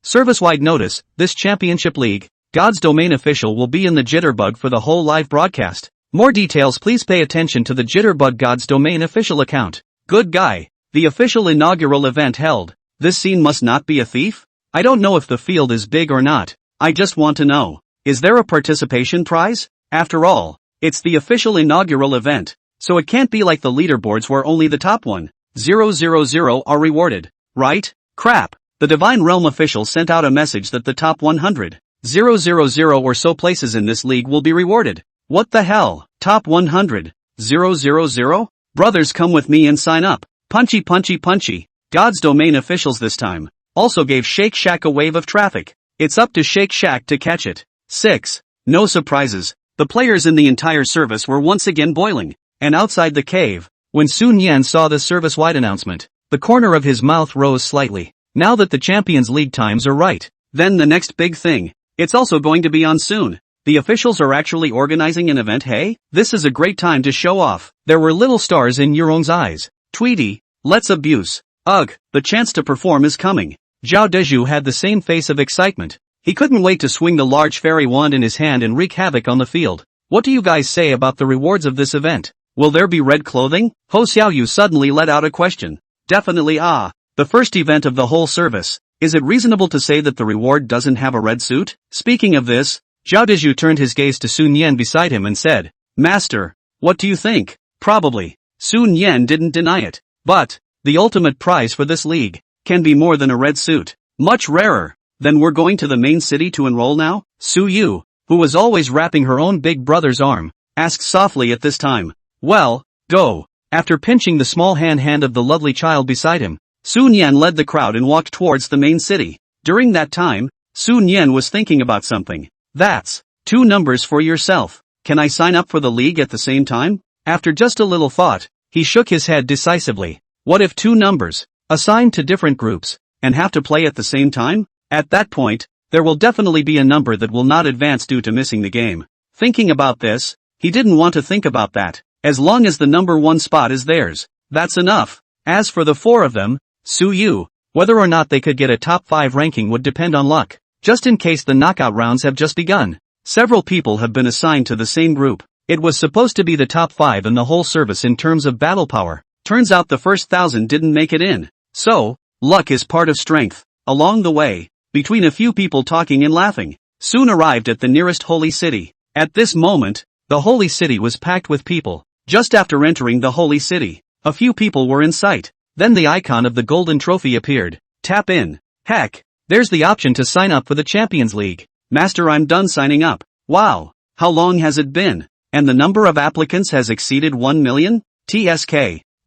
Service-wide notice, this championship league, God's Domain official will be in the Jitterbug for the whole live broadcast. More details, please pay attention to the Jitterbug God's Domain official account. Good guy. The official inaugural event held. This scene must not be a thief? I don't know if the field is big or not. I just want to know. Is there a participation prize? After all, it's the official inaugural event, so it can't be like the leaderboards where only the top 1,000 are rewarded, right? Crap. The Divine Realm official sent out a message that the top 100,000 or so places in this league will be rewarded. What the hell? Top 100,000? Brothers, come with me and sign up. Punchy punchy punchy. God's Domain officials this time also gave Shake Shack a wave of traffic. It's up to Shake Shack to catch it. 6. No surprises. The players in the entire service were once again boiling, and outside the cave, when Sun Yan saw the service-wide announcement, the corner of his mouth rose slightly. Now that the Champions League times are right, then the next big thing. It's also going to be on soon. The officials are actually organizing an event. Hey, this is a great time to show off. There were little stars in Yurong's eyes. Tweety, Let's abuse. Ugh, the chance to perform is coming. Zhao Deju had the same face of excitement. He couldn't wait to swing the large fairy wand in his hand and wreak havoc on the field. What do you guys say about the rewards of this event? Will there be red clothing? Ho Xiaoyu suddenly let out a question. Definitely the first event of the whole service. Is it reasonable to say that the reward doesn't have a red suit? Speaking of this, Zhao Deju turned his gaze to Sun Yan beside him and said, Master, what do you think? Probably. Sun Yan didn't deny it. But the ultimate prize for this league can be more than a red suit. Much rarer. Then we're going to the main city to enroll now? Su Yu, who was always wrapping her own big brother's arm, asked softly at this time. Well, go. After pinching the small hand of the lovely child beside him, Sun Yan led the crowd and walked towards the main city. During that time, Sun Yan was thinking about something. That's 2 numbers for yourself. Can I sign up for the league at the same time? After just a little thought, he shook his head decisively. What if 2 numbers, assigned to different groups, and have to play at the same time? At that point, there will definitely be a number that will not advance due to missing the game. Thinking about this, he didn't want to think about that. As long as the number 1 spot is theirs, that's enough. As for the 4 of them, Su Yu, whether or not they could get a top 5 ranking would depend on luck. Just in case the knockout rounds have just begun. Several people have been assigned to the same group. It was supposed to be the top 5 in the whole service in terms of battle power. Turns out the first 1,000 didn't make it in. So, luck is part of strength. Along the way, between a few people talking and laughing, soon arrived at the nearest holy city. At this moment, the holy city was packed with people. Just after entering the holy city, a few people were in sight. Then the icon of the golden trophy appeared. Tap in. Heck, there's the option to sign up for the Champions League. Master, I'm done signing up. Wow, how long has it been? And the number of applicants has exceeded 1 million? TSK.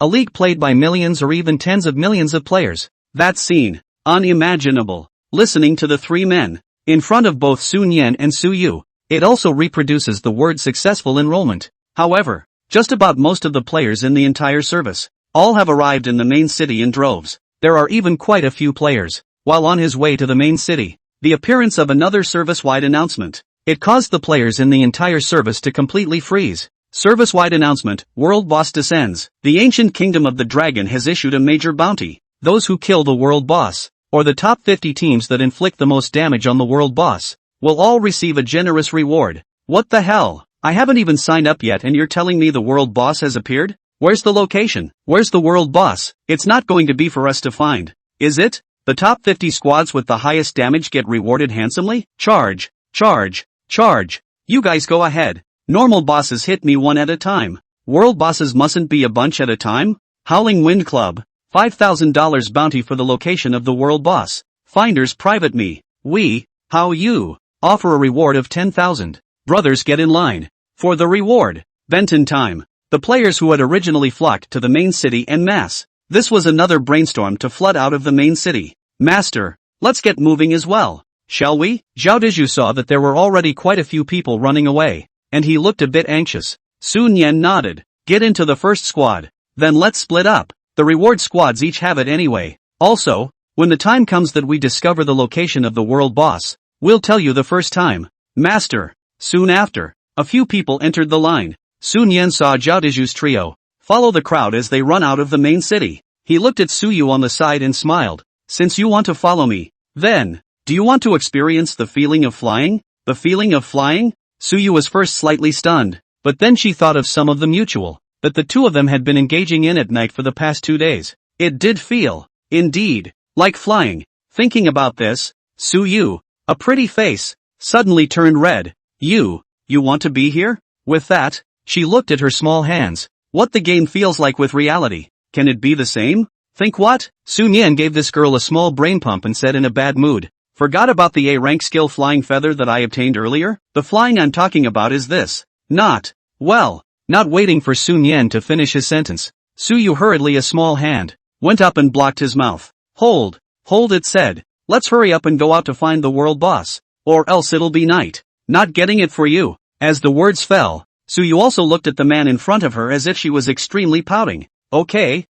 A league played by millions or even tens of millions of players. That scene, unimaginable. Listening to the 3 men, in front of both Sun Yan and Su Yu, it also reproduces the word successful enrollment. However, just about most of the players in the entire service, all have arrived in the main city in droves. There are even quite a few players. While on his way to the main city, the appearance of another service-wide announcement. It caused the players in the entire service to completely freeze. Service-wide announcement, World Boss descends. The ancient kingdom of the dragon has issued a major bounty. Those who kill the world boss, or the top 50 teams that inflict the most damage on the world boss, will all receive a generous reward. What the hell? I haven't even signed up yet and you're telling me the world boss has appeared? Where's the location? Where's the world boss? It's not going to be for us to find, is it? The top 50 squads with the highest damage get rewarded handsomely? Charge, charge, charge. You guys go ahead. Normal bosses hit me one at a time. World bosses mustn't be a bunch at a time? Howling Wind Club. $5,000 bounty for the location of the world boss. Finders private me. How you? Offer a reward of 10,000. Brothers get in line. For the reward. Benton time. The players who had originally flocked to the main city en masse. This was another brainstorm to flood out of the main city. Master, let's get moving as well. Shall we? Zhao Dizhu saw that there were already quite a few people running away, and he looked a bit anxious. Sun Yan nodded. Get into the first squad. Then let's split up. The reward squads each have it anyway. Also, when the time comes that we discover the location of the world boss, we'll tell you the first time. Master. Soon after, a few people entered the line. Sun Yan saw Zhao Dizhu's trio follow the crowd as they run out of the main city. He looked at Su Yu on the side and smiled. Since you want to follow me, then, do you want to experience the feeling of flying? The feeling of flying? Su Yu was first slightly stunned, but then she thought of some of the mutual that the two of them had been engaging in at night for the past 2 days. It did feel, indeed, like flying. Thinking about this, Su Yu, a pretty face, suddenly turned red. You want to be here? With that, she looked at her small hands. What the game feels like with reality. Can it be the same? Think what? Sun Yan gave this girl a small brain pump and said in a bad mood. Forgot about the A-rank skill flying feather that I obtained earlier? The flying I'm talking about is this. Not waiting for Sun Yan to finish his sentence. Su Yu hurriedly a small hand went up and blocked his mouth. Hold it said. Let's hurry up and go out to find the world boss. Or else it'll be night. Not getting it for you. As the words fell, Su Yu also looked at the man in front of her as if she was extremely pouting. Okay,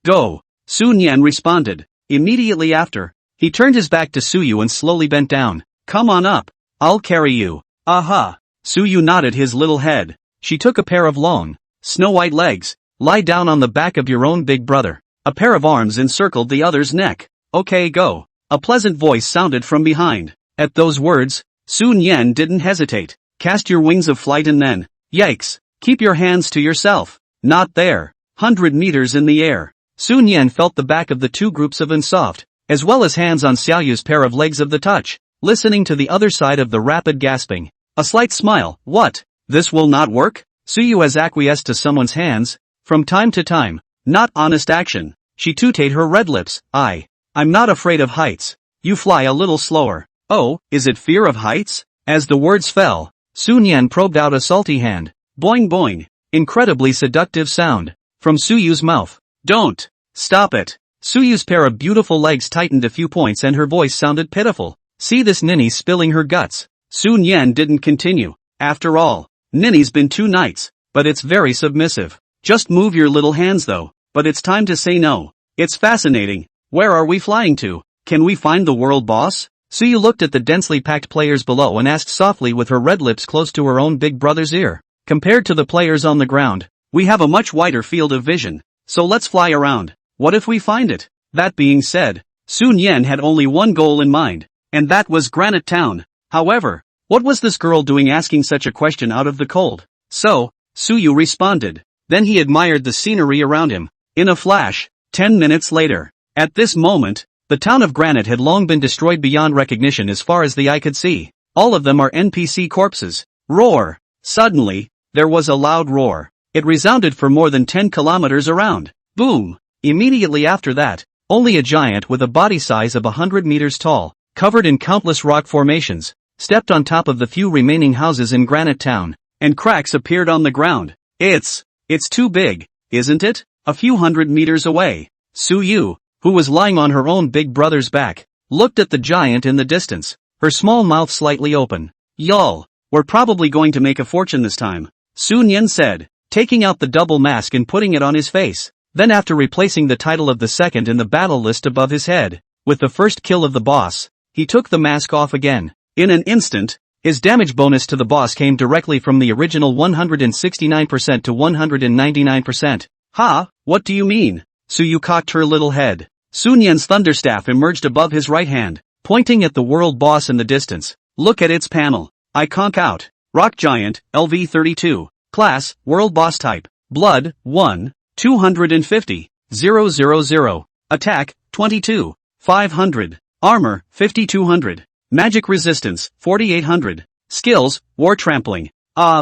go. Sun Yan responded. Immediately after, he turned his back to Su Yu and slowly bent down. Come on up. I'll carry you. Aha. Su Yu nodded his little head. She took a pair of long, snow-white legs. Lie down on the back of your own big brother. A pair of arms encircled the other's neck. Okay, go. A pleasant voice sounded from behind. At those words, Sun Yan didn't hesitate. Cast your wings of flight and then, yikes, keep your hands to yourself. Not there. 100 meters in the air. Sun Yan felt the back of the two groups of unsoft, as well as hands on Xiaoyu's pair of legs of the touch, listening to the other side of the rapid gasping. A slight smile. What? This will not work? Suyu has acquiesced to someone's hands, from time to time. Not honest action. She tooted her red lips. I'm not afraid of heights. You fly a little slower. Oh, is it fear of heights? As the words fell, Sun Yan probed out a salty hand. Boing boing. Incredibly seductive sound. From Suyu's mouth. Don't. Stop it. Suyu's pair of beautiful legs tightened a few points and her voice sounded pitiful. See this ninny spilling her guts. Sun Yan didn't continue. After all, ninny's been 2 nights, but it's very submissive. Just move your little hands though, but it's time to say no. It's fascinating. Where are we flying to? Can we find the world boss? Suyu looked at the densely packed players below and asked softly with her red lips close to her own big brother's ear. Compared to the players on the ground, we have a much wider field of vision, so let's fly around. What if we find it? That being said, Sun Yan had only one goal in mind, and that was Granite Town. However, what was this girl doing asking such a question out of the cold? So, Suyu responded. Then he admired the scenery around him. In a flash, 10 minutes later. At this moment, the town of Granite had long been destroyed beyond recognition as far as the eye could see. All of them are NPC corpses. Roar! Suddenly, there was a loud roar. It resounded for more than 10 kilometers around. Boom! Immediately after that, only a giant with a body size of 100 meters tall, covered in countless rock formations, stepped on top of the few remaining houses in Granite Town, and cracks appeared on the ground. It's too big, isn't it? A few 100 meters away, Suyu, who was lying on her own big brother's back, looked at the giant in the distance, her small mouth slightly open. Y'all, we're probably going to make a fortune this time, Sun Yan said, taking out the double mask and putting it on his face. Then after replacing the title of the second in the battle list above his head, with the first kill of the boss, he took the mask off again. In an instant, his damage bonus to the boss came directly from the original 169% to 199%. Ha, what do you mean? Suyu cocked her little head. Sun Yan's thunderstaff emerged above his right hand, pointing at the world boss in the distance. Look at its panel. I conk out. Rock Giant, LV32. Class, World Boss Type. Blood, 1. 250. 000. Attack, 22. 500. Armor, 5200. Magic Resistance, 4800. Skills, War Trampling.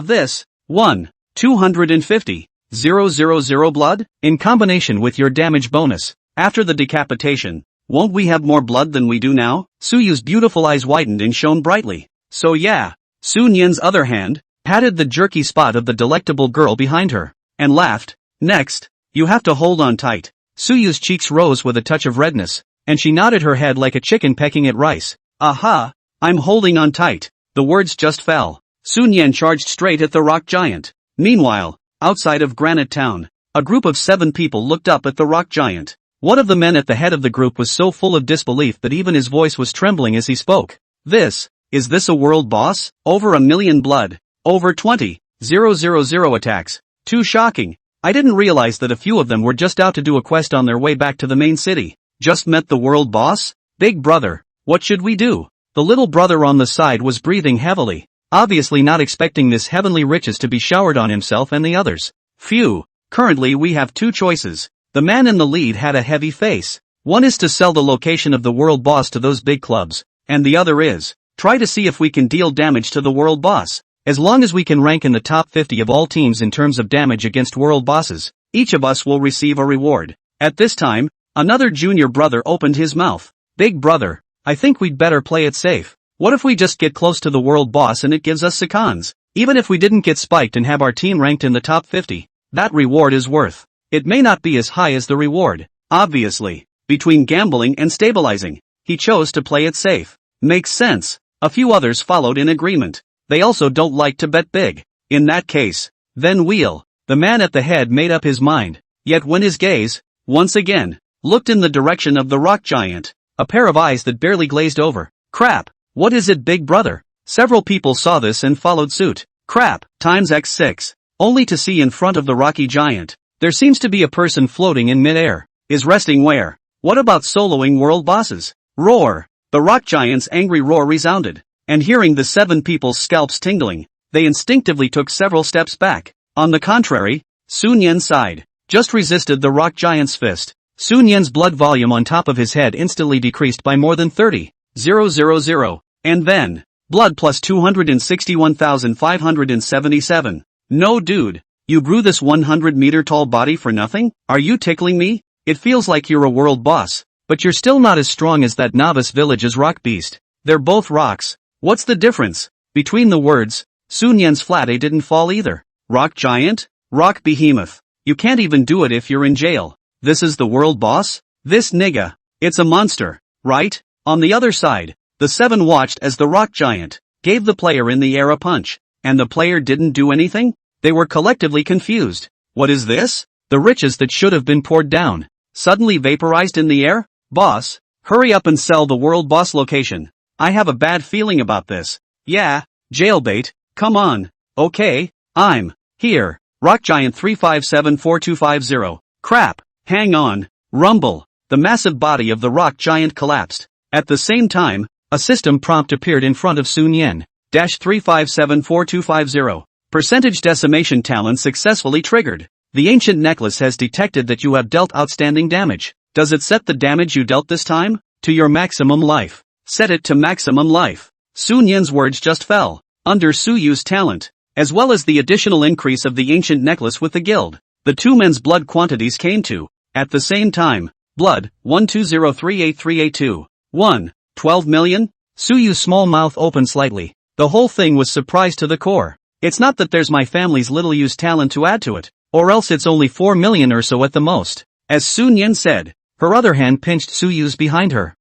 This. 1. 250. 000 blood? In combination with your damage bonus, after the decapitation, won't we have more blood than we do now? Suyu's beautiful eyes widened and shone brightly. So yeah. Sun Yan's other hand patted the jerky spot of the delectable girl behind her, and laughed. Next, you have to hold on tight. Suyu's cheeks rose with a touch of redness, and she nodded her head like a chicken pecking at rice. Aha! I'm holding on tight. The words just fell. Sun Yan charged straight at the rock giant. Meanwhile, outside of Granite Town, a group of 7 people looked up at the rock giant. One of the men at the head of the group was so full of disbelief that even his voice was trembling as he spoke. Is this a world boss? Over 1 million blood. Over 20,000 attacks. Too shocking. I didn't realize that a few of them were just out to do a quest on their way back to the main city. Just met the world boss? Big brother, what should we do? The little brother on the side was breathing heavily, obviously not expecting this heavenly riches to be showered on himself and the others. Phew, currently we have 2 choices. The man in the lead had a heavy face. One is to sell the location of the world boss to those big clubs, and the other is, try to see if we can deal damage to the world boss. As long as we can rank in the top 50 of all teams in terms of damage against world bosses, each of us will receive a reward. At this time, another junior brother opened his mouth. Big brother, I think we'd better play it safe. What if we just get close to the world boss and it gives us seconds? Even if we didn't get spiked and have our team ranked in the top 50, that reward is worth. It may not be as high as the reward. Obviously, between gambling and stabilizing, he chose to play it safe. Makes sense. A few others followed in agreement. They also don't like to bet big. In that case, then we'll. The man at the head made up his mind. Yet when his gaze, once again, looked in the direction of the rock giant, a pair of eyes that barely glazed over. Crap, what is it, big brother? Several people saw this and followed suit. Crap, times x6. Only to see in front of the rocky giant, there seems to be a person floating in midair. is resting where? What about soloing world bosses? Roar! The rock giant's angry roar resounded, and hearing the 7 people's scalps tingling, they instinctively took several steps back. On the contrary, Sun Yen sighed, just resisted the rock giant's fist. Sun Yen's blood volume on top of his head instantly decreased by more than 30,000, and then, blood plus 261,577. No dude, you grew this 100-meter tall body for nothing? Are you tickling me? It feels like you're a world boss, but you're still not as strong as that novice village's rock beast. They're both rocks. What's the difference? Between the words, Sun Yen's flat A didn't fall either. Rock giant? Rock behemoth. You can't even do it if you're in jail. This is the world boss? This nigga. It's a monster, right? On the other side, the 7 watched as the rock giant gave the player in the air a punch, and the player didn't do anything? They were collectively confused. What is this? The riches that should have been poured down, suddenly vaporized in the air? Boss, hurry up and sell the world boss location. I have a bad feeling about this. Yeah, jailbait, come on. Okay, I'm here. Rock Giant 3574250. Crap, hang on. Rumble. The massive body of the rock giant collapsed. At the same time, a system prompt appeared in front of Sun Yen. -3574250. Percentage decimation talent successfully triggered. The ancient necklace has detected that you have dealt outstanding damage. Does it set the damage you dealt this time to your maximum life? Set it to maximum life. Sun Yen's words just fell under Su Yu's talent, as well as the additional increase of the ancient necklace with the guild. The 2 men's blood quantities came to, at the same time, blood, 120383882. 1. 12 million? Su Yu's small mouth opened slightly. The whole thing was surprise to the core. It's not that there's my family's little used talent to add to it, or else it's only 4 million or so at the most. As Sun Yen said, her other hand pinched Su Yu's behind her.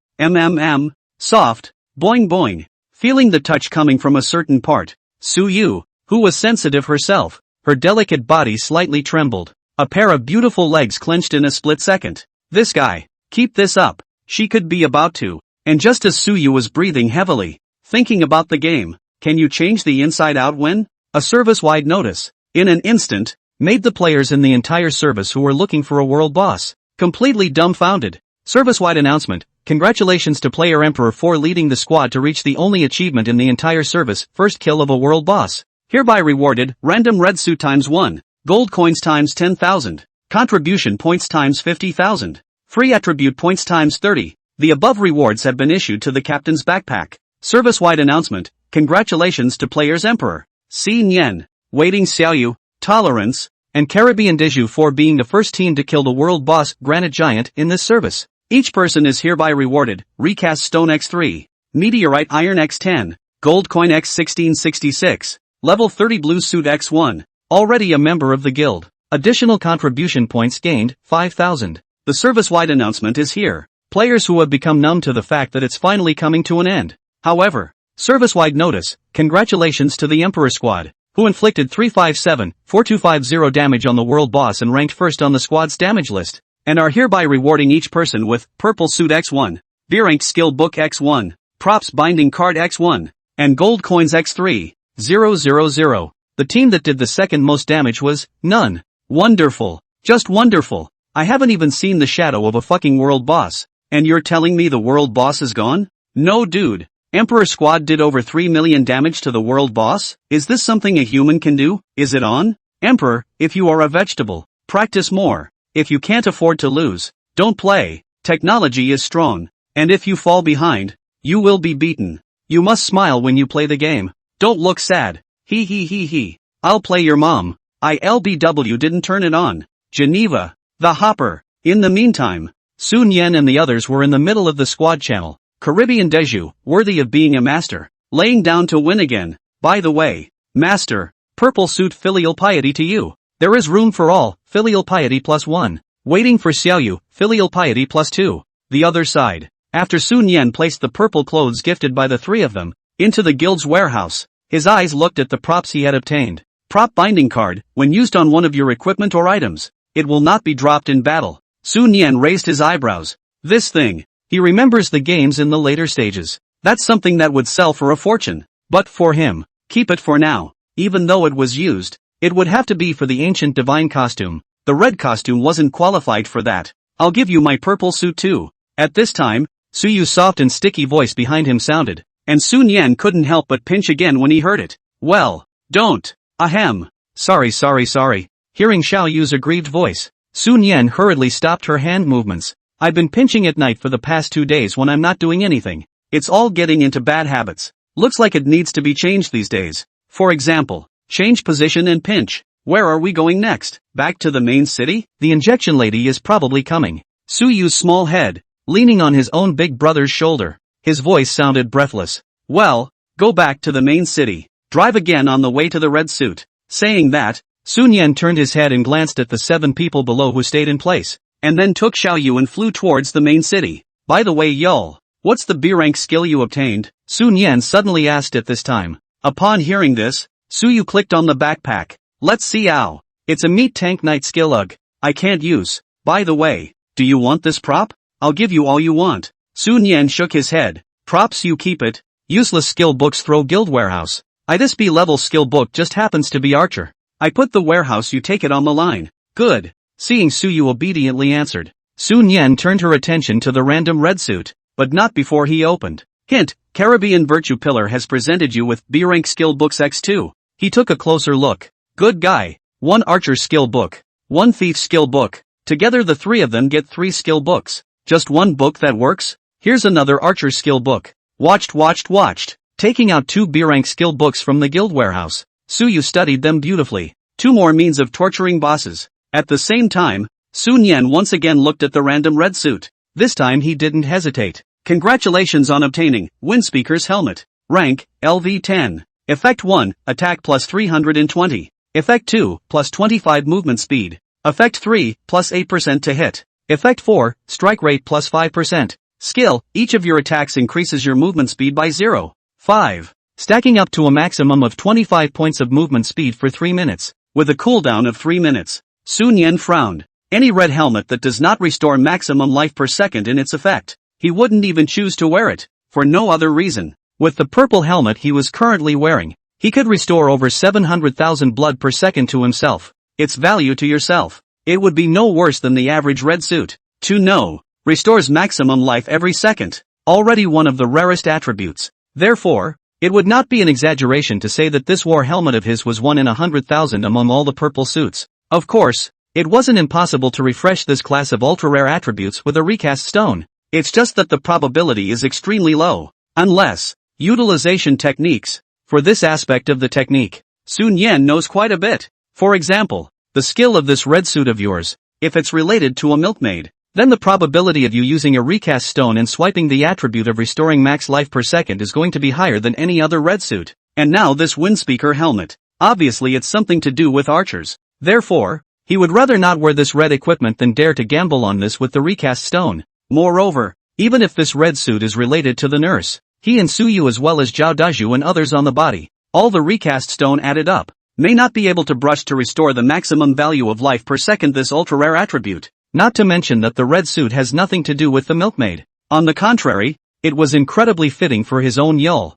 Soft, boing boing. Feeling the touch coming from a certain part, Su Yu, who was sensitive herself, her delicate body slightly trembled. A pair of beautiful legs clenched in a split second. This guy, keep this up. She could be about to. And just as Su Yu was breathing heavily, thinking about the game, can you change the inside out when? A service-wide notice, in an instant, made the players in the entire service who were looking for a world boss completely dumbfounded. Service-wide announcement. Congratulations to Player Emperor for leading the squad to reach the only achievement in the entire service, first kill of a world boss. Hereby rewarded, random red suit times 1, gold coins times 10,000, contribution points times 50,000, free attribute points times 30. The above rewards have been issued to the captain's backpack. Service-wide announcement. Congratulations to Players Emperor, Xin Yen, Waiting Xiaoyu, Tolerance, and Caribbean Deju for being the first team to kill the world boss, Granite Giant, in this service. Each person is hereby rewarded, Recast Stone X3, Meteorite Iron X10, Gold Coin X1666, Level 30 Blue Suit X1, already a member of the guild. Additional contribution points gained, 5,000. The service-wide announcement is here. Players who have become numb to the fact that it's finally coming to an end. However, service-wide notice, congratulations to the Emperor Squad, who inflicted 357,4250 damage on the world boss and ranked first on the squad's damage list, and are hereby rewarding each person with Purple Suit X1, B-Rank Skill Book X1, Props Binding Card X1, and Gold Coins X3, 000. The team that did the second most damage was, none. Wonderful. Just wonderful. I haven't even seen the shadow of a fucking world boss, and you're telling me the world boss is gone? No dude. Emperor Squad did over 3 million damage to the world boss? Is this something a human can do? Is it on? Emperor, if you are a vegetable, practice more. If you can't afford to lose, don't play. Technology is strong, and if you fall behind, you will be beaten. You must smile when you play the game. Don't look sad. He. I'll play your mom. ILBW didn't turn it on. Geneva. The Hopper. In the meantime, Sun Yen and the others were in the middle of the squad channel. Caribbean Deju, worthy of being a master, laying down to win again. By the way, master, purple suit filial piety to you. There is room for all, filial piety +1. Waiting for Xiaoyu, filial piety +2. The other side. After Sun Yen placed the purple clothes gifted by the 3 of them into the guild's warehouse, his eyes looked at the props he had obtained. Prop binding card, when used on one of your equipment or items, it will not be dropped in battle. Sun Yen raised his eyebrows. This thing. He remembers the games in the later stages. That's something that would sell for a fortune. But for him, keep it for now. Even though it was used, it would have to be for the ancient divine costume. The red costume wasn't qualified for that. I'll give you my purple suit too. At this time, Suyu's soft and sticky voice behind him sounded, and Sun Yan couldn't help but pinch again when he heard it. Well, don't. Ahem. Sorry. Hearing Xiao Yu's aggrieved voice, Sun Yan hurriedly stopped her hand movements. I've been pinching at night for the past 2 days when I'm not doing anything. It's all getting into bad habits. Looks like it needs to be changed these days. For example, change position and pinch. Where are we going next? Back to the main city? The injection lady is probably coming. Suyu's small head, leaning on his own big brother's shoulder. His voice sounded breathless. Well, go back to the main city. Drive again on the way to the red suit. Saying that, Sun Yan turned his head and glanced at the 7 people below who stayed in place, and then took Xiao Yu and flew towards the main city. By the way, y'all, what's the B rank skill you obtained? Sun Yan suddenly asked at this time. Upon hearing this, Suyu clicked on the backpack. Let's see how. It's a meat tank knight skill. Ugh. I can't use. By the way, do you want this prop? I'll give you all you want. Sun Yan shook his head. Props you keep it. Useless skill books throw guild warehouse. This B level skill book just happens to be archer. I put the warehouse, you take it on the line. Good. Seeing Suyu obediently answered, Sun Yan turned her attention to the random red suit, but not before he opened. Hint, Caribbean Virtue Pillar has presented you with B rank skill books X2. He took a closer look. Good guy. 1 archer skill book. 1 thief skill book. Together the 3 of them get 3 skill books. Just 1 book that works? Here's another archer skill book. Watched. Taking out 2 B rank skill books from the guild warehouse, Suyu studied them beautifully. 2 more means of torturing bosses. At the same time, Sun Yan once again looked at the random red suit. This time he didn't hesitate. Congratulations on obtaining Windspeaker's helmet. Rank, LV10. Effect 1, attack plus 320. Effect 2, plus 25 movement speed. Effect 3, plus 8% to hit. Effect 4, strike rate plus 5%. Skill, each of your attacks increases your movement speed by 0.5, stacking up to a maximum of 25 points of movement speed for 3 minutes, with a cooldown of 3 minutes. Sun Yan frowned. Any red helmet that does not restore maximum life per second in its effect, he wouldn't even choose to wear it, for no other reason. With the purple helmet he was currently wearing, he could restore over 700,000 blood per second to himself. Its value to yourself. It would be no worse than the average red suit. Restores maximum life every second. Already one of the rarest attributes. Therefore, it would not be an exaggeration to say that this war helmet of his was 1 in 100,000 among all the purple suits. Of course, it wasn't impossible to refresh this class of ultra-rare attributes with a recast stone. It's just that the probability is extremely low. Unless, utilization techniques. For this aspect of the technique, Sun Yan knows quite a bit. For example, the skill of this red suit of yours, if it's related to a milkmaid, then the probability of you using a recast stone and swiping the attribute of restoring max life per second is going to be higher than any other red suit. And now this Windspeaker helmet. Obviously it's something to do with archers. Therefore, he would rather not wear this red equipment than dare to gamble on this with the recast stone. Moreover, even if this red suit is related to the nurse, he and Suyu as well as Zhao Daju and others on the body, all the recast stone added up, may not be able to brush to restore the maximum value of life per second this ultra-rare attribute. Not to mention that the red suit has nothing to do with the milkmaid. On the contrary, it was incredibly fitting for his own Yul.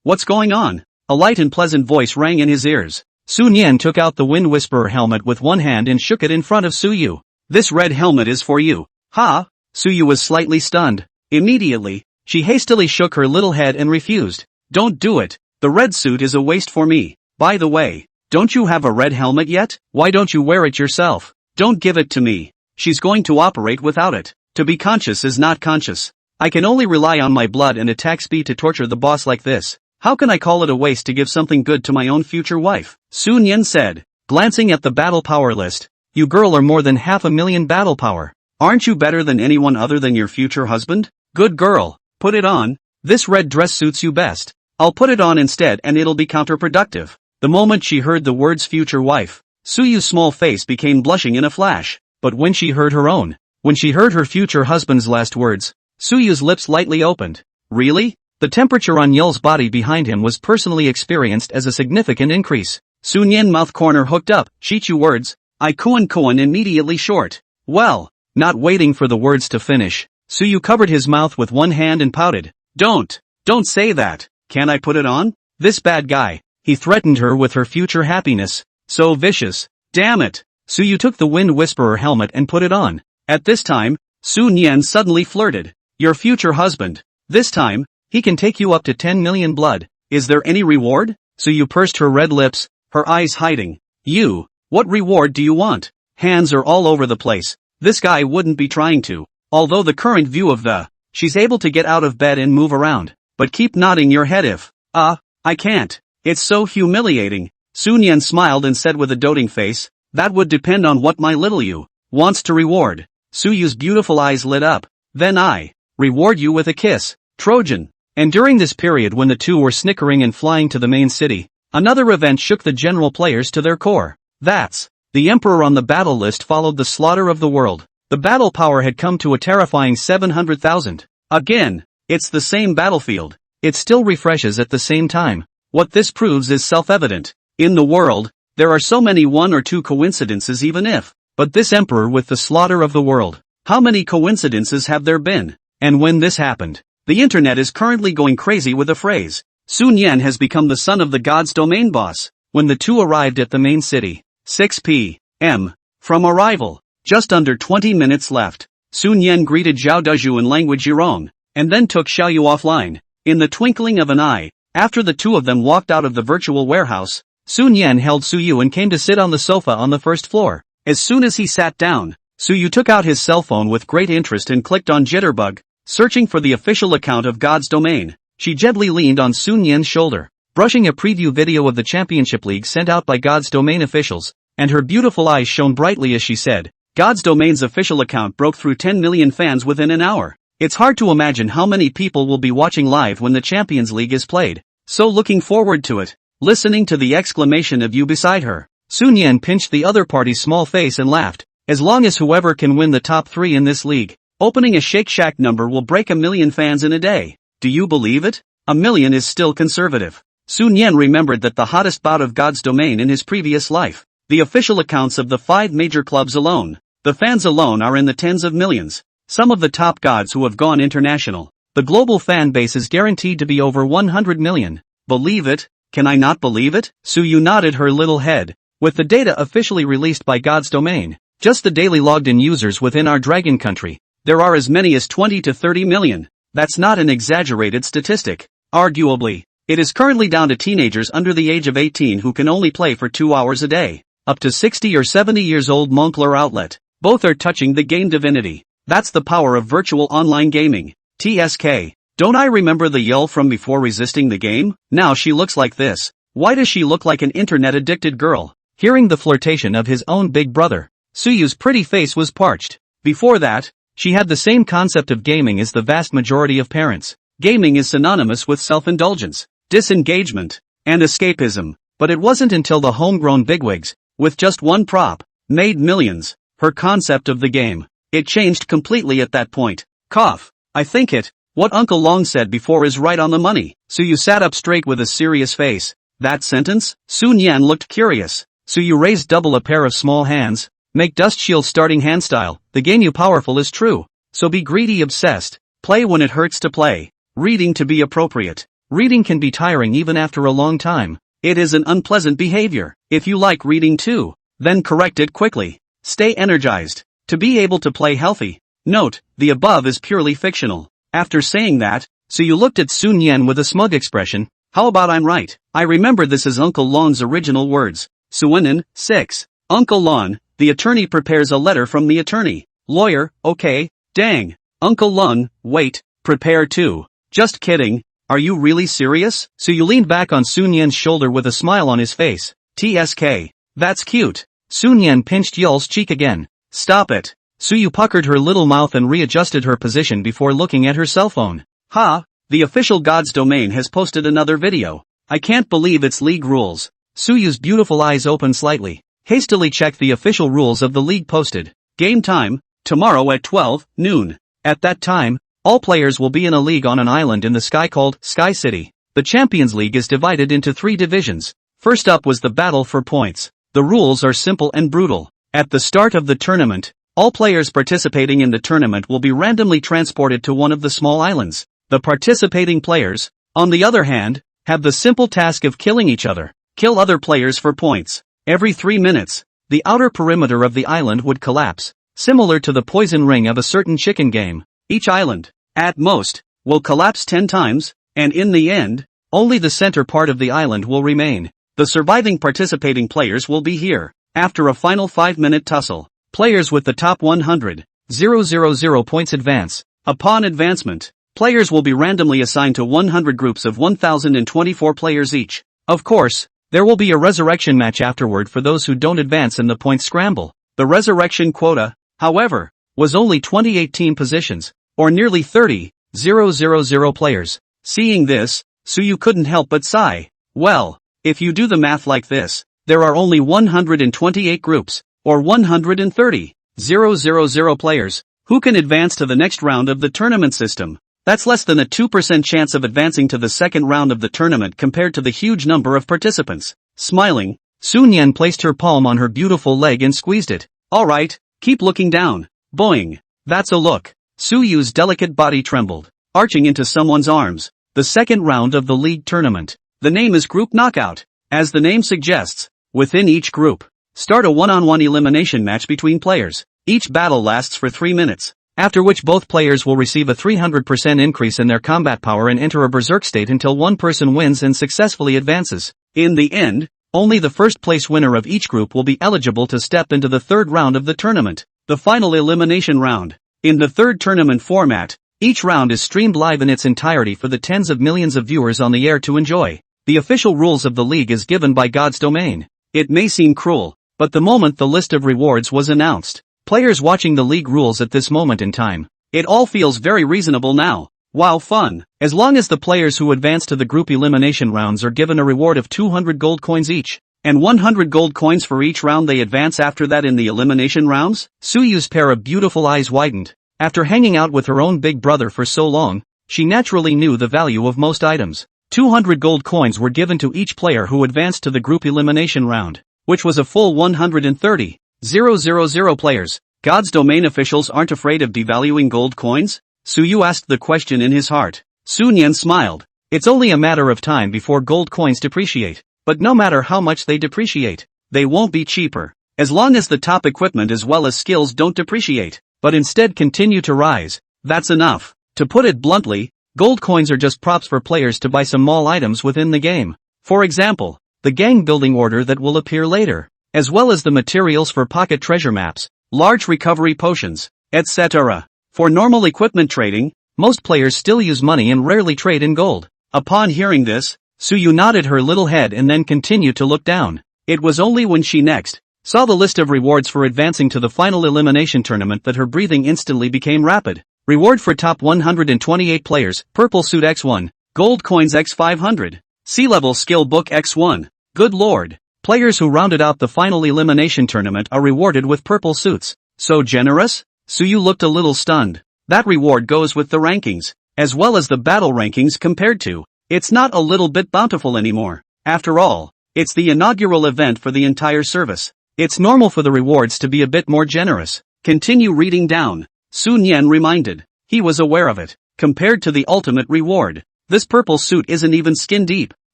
What's going on? A light and pleasant voice rang in his ears. Sun Yan took out the Wind Whisperer helmet with one hand and shook it in front of Suyu. This red helmet is for you. Ha! Suyu was slightly stunned. Immediately, she hastily shook her little head and refused. Don't do it. The red suit is a waste for me. By the way, don't you have a red helmet yet? Why don't you wear it yourself? Don't give it to me. She's going to operate without it. To be conscious is not conscious. I can only rely on my blood and attack speed to torture the boss like this. How can I call it a waste to give something good to my own future wife? Sun Yan said, glancing at the battle power list. You girl are more than 500,000 battle power. Aren't you better than anyone other than your future husband? Good girl. Put it on. This red dress suits you best. I'll put it on instead and it'll be counterproductive. The moment she heard the words future wife, Suyu's small face became blushing in a flash. But when she heard her future husband's last words, Suyu's lips lightly opened. Really? The temperature on Yul's body behind him was personally experienced as a significant increase. Sun Yan mouth corner hooked up. Shichu words. I kuan immediately short. Well, not waiting for the words to finish, Suyu covered his mouth with one hand and pouted. Don't say that. Can I put it on? This bad guy. He threatened her with her future happiness. So vicious. Damn it. Yu took the Wind Whisperer helmet and put it on. At this time, Su Nian suddenly flirted. Your future husband. This time, he can take you up to 10 million blood. Is there any reward? Yu pursed her red lips, her eyes hiding. You, what reward do you want? Hands are all over the place. This guy wouldn't be trying to. Although the current view of she's able to get out of bed and move around. But keep nodding your head if. I can't. It's so humiliating. Su Nian smiled and said with a doting face, that would depend on what my little you wants to reward. Yu's beautiful eyes lit up. Then I reward you with a kiss, Trojan. And during this period when the two were snickering and flying to the main city, another event shook the general players to their core. That's the emperor on the battle list followed the slaughter of the world. The battle power had come to a terrifying 700,000. Again, it's the same battlefield. It still refreshes at the same time. What this proves is self-evident. In the world, there are so many one or two coincidences even if. But this emperor with the slaughter of the world. How many coincidences have there been? And when this happened? The internet is currently going crazy with the phrase. Su Nian has become the son of the god's domain boss. When the two arrived at the main city. 6 p.m. From arrival. Just under 20 minutes left. Su Nian greeted Zhao Dezhu in language Yurong, and then took Xiaoyu offline. In the twinkling of an eye, after the two of them walked out of the virtual warehouse, Su Nian held Su Yu and came to sit on the sofa on the first floor. As soon as he sat down, Su Yu took out his cell phone with great interest and clicked on Jitterbug, searching for the official account of God's domain. She gently leaned on Su Nian's shoulder, brushing a preview video of the Championship League sent out by God's domain officials, and her beautiful eyes shone brightly as she said, God's domain's official account broke through 10 million fans within an hour. It's hard to imagine how many people will be watching live when the Champions League is played. So looking forward to it. Listening to the exclamation of you beside her, Su Nian pinched the other party's small face and laughed. As long as whoever can win the top 3 in this league, opening a Shake Shack number will break 1 million fans in a day. Do you believe it? 1 million is still conservative. Su Nian remembered that the hottest bout of God's domain in his previous life. The official accounts of the 5 major clubs alone. The fans alone are in the tens of millions. Some of the top gods who have gone international. The global fan base is guaranteed to be over 100 million. Believe it? Can I not believe it? Su Yu nodded her little head. With the data officially released by God's domain, just the daily logged-in users within our dragon country, there are as many as 20 to 30 million. That's not an exaggerated statistic. Arguably, it is currently down to teenagers under the age of 18 who can only play for 2 hours a day. Up to 60 or 70 years old Moncler outlet. Both are touching the game divinity. That's the power of virtual online gaming. TSK. Don't I remember the yell from before resisting the game? Now she looks like this. Why does she look like an internet-addicted girl? Hearing the flirtation of his own big brother, Su Yu's pretty face was parched. Before that, she had the same concept of gaming as the vast majority of parents. Gaming is synonymous with self-indulgence, disengagement, and escapism. But it wasn't until the homegrown bigwigs, with just one prop, made millions, her concept of the game. It changed completely at that point. Cough. I think what Uncle Long said before is right on the money. Su Yu sat up straight with a serious face. That sentence? Su Nian looked curious. Su Yu raised double a pair of small hands. Make dust shield starting hand style. The game you powerful is true. So be greedy obsessed. Play when it hurts to play. Reading to be appropriate. Reading can be tiring even after a long time. It is an unpleasant behavior. If you like reading too, then correct it quickly. Stay energized. To be able to play healthy. Note, the above is purely fictional. After saying that, Su Yu looked at Su Nian with a smug expression. How about I'm right? I remember this as Uncle Long's original words. Suenen, 6. Uncle Lon, the attorney prepares a letter from the attorney. Lawyer, okay, dang. Uncle Lon, wait, prepare too. Just kidding. Are you really serious? Su Yu leaned back on Su Nian's shoulder with a smile on his face. TSK. That's cute. Su Nian pinched Yul's cheek again. Stop it. Su Yu puckered her little mouth and readjusted her position before looking at her cell phone. Ha! The official God's domain has posted another video. I can't believe its league rules. Su Yu's beautiful eyes opened slightly. Hastily checked the official rules of the league posted. Game time, tomorrow at 12 noon. At that time, all players will be in a league on an island in the sky called Sky City. The Champions League is divided into 3 divisions. First up was the battle for points. The rules are simple and brutal. At the start of the tournament, all players participating in the tournament will be randomly transported to one of the small islands. The participating players, on the other hand, have the simple task of killing each other. Kill other players for points. Every 3 minutes, the outer perimeter of the island would collapse, similar to the poison ring of a certain chicken game. Each island, at most, will collapse 10 times, and in the end, only the center part of the island will remain. The surviving participating players will be here. After a final 5-minute tussle, players with the top 100,000 points advance. Upon advancement, players will be randomly assigned to 100 groups of 1,024 players each. Of course, there will be a resurrection match afterward for those who don't advance in the points scramble. The resurrection quota, however, was only 28 team positions, or nearly 30,000 players. Seeing this, Suyu couldn't help but sigh. Well, if you do the math like this, there are only 128 groups, or 130,000 players, who can advance to the next round of the tournament system. That's less than a 2% chance of advancing to the second round of the tournament compared to the huge number of participants. Smiling, Sun Yan placed her palm on her beautiful leg and squeezed it. Alright, keep looking down. Boing. That's a look. Suyu's delicate body trembled, arching into someone's arms. The second round of the league tournament. The name is Group Knockout. As the name suggests, within each group, start a one-on-one elimination match between players. Each battle lasts for 3 minutes, after which both players will receive a 300% increase in their combat power and enter a berserk state until one person wins and successfully advances. In the end, only the first place winner of each group will be eligible to step into the third round of the tournament, the final elimination round. In the third tournament format, each round is streamed live in its entirety for the tens of millions of viewers on the air to enjoy. The official rules of the league is given by God's domain. It may seem cruel, but the moment the list of rewards was announced, players watching the league rules at this moment in time, it all feels very reasonable now. Wow, fun. As long as the players who advance to the group elimination rounds are given a reward of 200 gold coins each, and 100 gold coins for each round they advance after that in the elimination rounds, Suyu's pair of beautiful eyes widened. After hanging out with her own big brother for so long, she naturally knew the value of most items. 200 gold coins were given to each player who advanced to the group elimination round, which was a full 130,000 players. God's domain officials aren't afraid of devaluing gold coins? Suyu asked the question in his heart. Sun Yan smiled. It's only a matter of time before gold coins depreciate, but no matter how much they depreciate, they won't be cheaper, as long as the top equipment as well as skills don't depreciate, but instead continue to rise. That's enough. To put it bluntly, gold coins are just props for players to buy some mall items within the game. For example, the gang building order that will appear later, as well as the materials for pocket treasure maps, large recovery potions, etc. For normal equipment trading, most players still use money and rarely trade in gold. Upon hearing this, Suyu nodded her little head and then continued to look down. It was only when she next saw the list of rewards for advancing to the final elimination tournament that her breathing instantly became rapid. Reward for top 128 players, Purple Suit X1, Gold Coins X500, Sea-Level Skill Book X1. Good lord. Players who rounded out the final elimination tournament are rewarded with purple suits. So generous? Suyu looked a little stunned. That reward goes with the rankings, as well as the battle rankings compared to. It's not a little bit bountiful anymore. After all, it's the inaugural event for the entire service. It's normal for the rewards to be a bit more generous. Continue reading down. Sun Yan reminded. He was aware of it. Compared to the ultimate reward, this purple suit isn't even skin deep.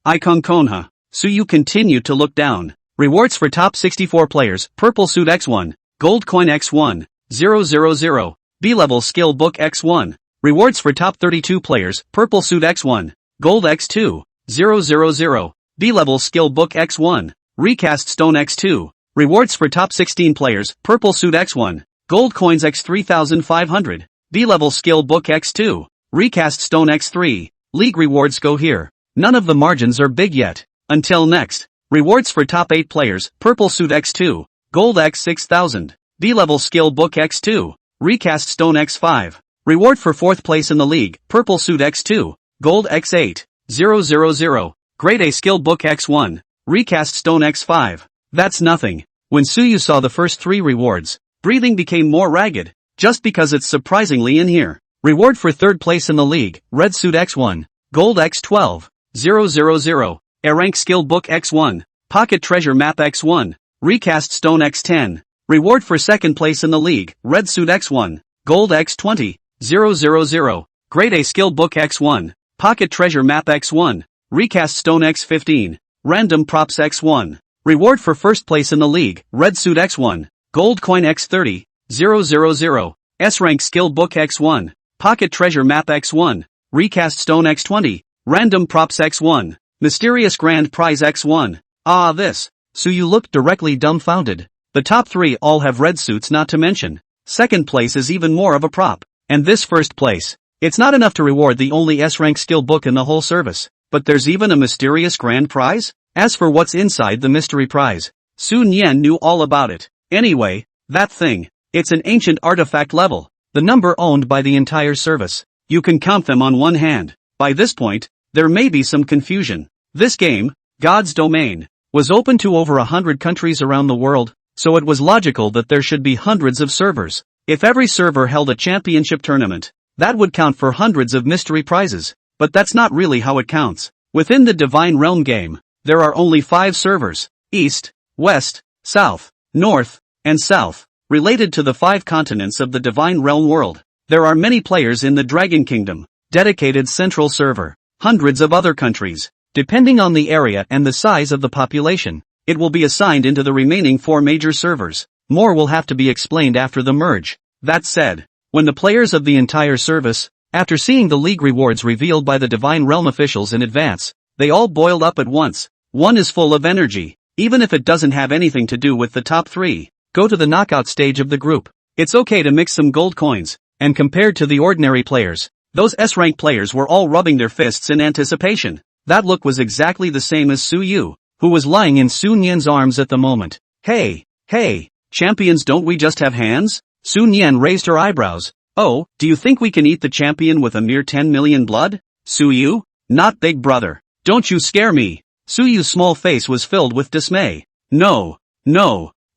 Icon Konha. Suyu continued to look down. Rewards for top 64 players, Purple Suit X1, Gold Coin X1, 000, B-Level Skill Book X1. Rewards for top 32 players, Purple Suit X1, Gold X2, 000, B-Level Skill Book X1, Recast Stone X2. Rewards for top 16 players, Purple Suit X1, Gold Coins X3500, B-Level Skill Book X2, Recast Stone X3. League rewards go here. None of the margins are big yet. Until next. Rewards for top 8 players, Purple Suit X2, Gold X6000, B-Level Skill Book X2, Recast Stone X5. Reward for 4th place in the league, Purple Suit X2, Gold X8, 000, Grade A Skill Book X1, Recast Stone X5. That's nothing. When Suyu saw the first 3 rewards, breathing became more ragged, just because it's surprisingly in here. Reward for 3rd place in the league, Red Suit X1, Gold X12, 000, A Rank Skill Book X1, Pocket Treasure Map X1, Recast Stone X10. Reward for 2nd place in the league, Red Suit X1, Gold X20, 000, Grade A Skill Book X1, Pocket Treasure Map X1, Recast Stone X15, Random Props X1. Reward for first place in the league, red suit x1, gold coin x30, 000, S-rank skill book x1, pocket treasure map x1, recast stone x20, random props x1, mysterious grand prize x1. Ah, this. Suyu looked directly dumbfounded. The top 3 all have red suits, not to mention. Second place is even more of a prop. And this first place. It's not enough to reward the only S-rank skill book in the whole service. But there's even a mysterious grand prize? As for what's inside the mystery prize, Su Nian knew all about it. Anyway, that thing. It's an ancient artifact level. The number owned by the entire service. You can count them on one hand. By this point, there may be some confusion. This game, God's Domain, was open to over 100 countries around the world, so it was logical that there should be hundreds of servers. If every server held a championship tournament, that would count for hundreds of mystery prizes. But that's not really how it counts. Within the Divine Realm game, there are only 5 servers, East, West, South, North, and South, related to the 5 continents of the Divine Realm world. There are many players in the Dragon Kingdom, dedicated central server, hundreds of other countries. Depending on the area and the size of the population, it will be assigned into the remaining 4 major servers. More will have to be explained after the merge. That said, when the players of the entire service, after seeing the league rewards revealed by the Divine Realm officials in advance, they all boiled up at once. One is full of energy, even if it doesn't have anything to do with the top 3. Go to the knockout stage of the group. It's okay to mix some gold coins, and compared to the ordinary players, those S-rank players were all rubbing their fists in anticipation. That look was exactly the same as Su Yu, who was lying in Su Nian's arms at the moment. Hey, champions, don't we just have hands? Su Nian raised her eyebrows. Oh, do you think we can eat the champion with a mere 10 million blood? Su Yu? Not big brother. Don't you scare me. Su Yu's small face was filled with dismay. No.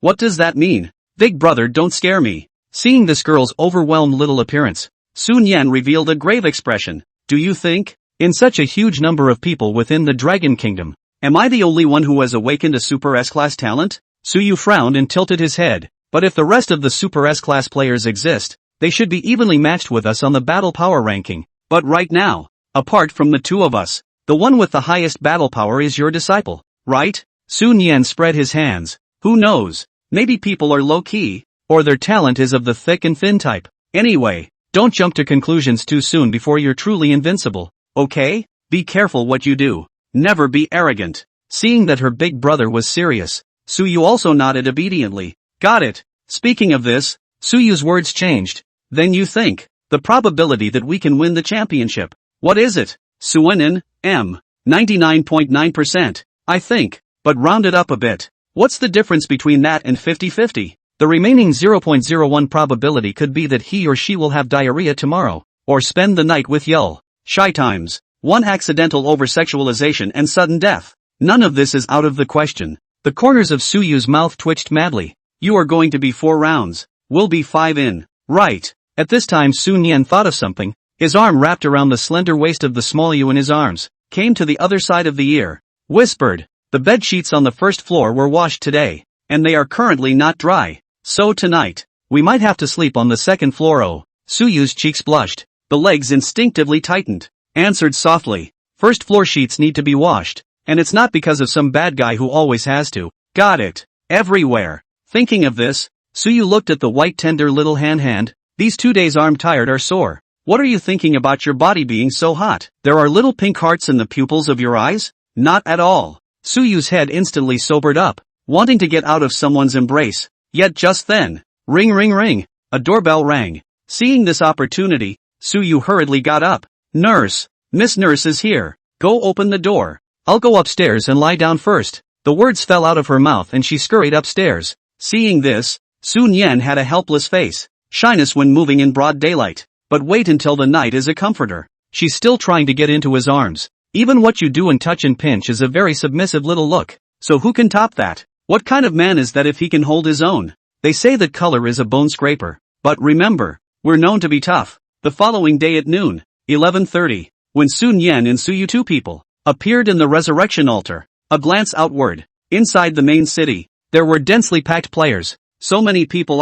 What does that mean? Big brother, don't scare me. Seeing this girl's overwhelmed little appearance, Su Nian revealed a grave expression. Do you think? In such a huge number of people within the Dragon Kingdom, am I the only one who has awakened a Super S-Class talent? Su Yu frowned and tilted his head. But if the rest of the Super S-Class players exist, they should be evenly matched with us on the battle power ranking. But right now, apart from the 2 of us, the one with the highest battle power is your disciple, right? Su Nian spread his hands. Who knows? Maybe people are low-key, or their talent is of the thick and thin type. Anyway, don't jump to conclusions too soon before you're truly invincible. Okay? Be careful what you do. Never be arrogant. Seeing that her big brother was serious, Su Yu also nodded obediently. Got it. Speaking of this, Su Yu's words changed. Then you think, the probability that we can win the championship. What is it? Suenin, 99.9%. I think, but round it up a bit. What's the difference between that and 50-50? The remaining 0.01 probability could be that he or she will have diarrhea tomorrow, or spend the night with Yul. Shy times. 1 accidental over-sexualization and sudden death. None of this is out of the question. The corners of Su Yu's mouth twitched madly. You are going to be 4 rounds. We'll be 5 in. Right. At this time Su Nian thought of something. His arm wrapped around the slender waist of the small Yu in his arms, came to the other side of the ear, whispered. The bed sheets on the first floor were washed today, and they are currently not dry. So tonight, we might have to sleep on the second floor. Oh. Su Yu's cheeks blushed. The legs instinctively tightened. Answered softly. First floor sheets need to be washed. And it's not because of some bad guy who always has to. Got it. Everywhere. Thinking of this, Su Yu looked at the white tender little hand. These 2 days arm tired are sore. What are you thinking about your body being so hot? There are little pink hearts in the pupils of your eyes? Not at all. Su Yu's head instantly sobered up, wanting to get out of someone's embrace. Yet just then, ring. A doorbell rang. Seeing this opportunity, Su Yu hurriedly got up. Nurse. Miss Nurse is here. Go open the door. I'll go upstairs and lie down first. The words fell out of her mouth and she scurried upstairs. Seeing this, Su Nian had a helpless face. Shyness when moving in broad daylight. But wait until the night is a comforter. She's still trying to get into his arms. Even what you do and touch and pinch is a very submissive little look. So who can top that? What kind of man is that if he can hold his own? They say that color is a bone scraper. But remember, we're known to be tough. The following day at noon, 11:30, when Su Nian and Su Yu, 2 people, appeared in the resurrection altar. A glance outward. Inside the main city, there were densely packed players. So many people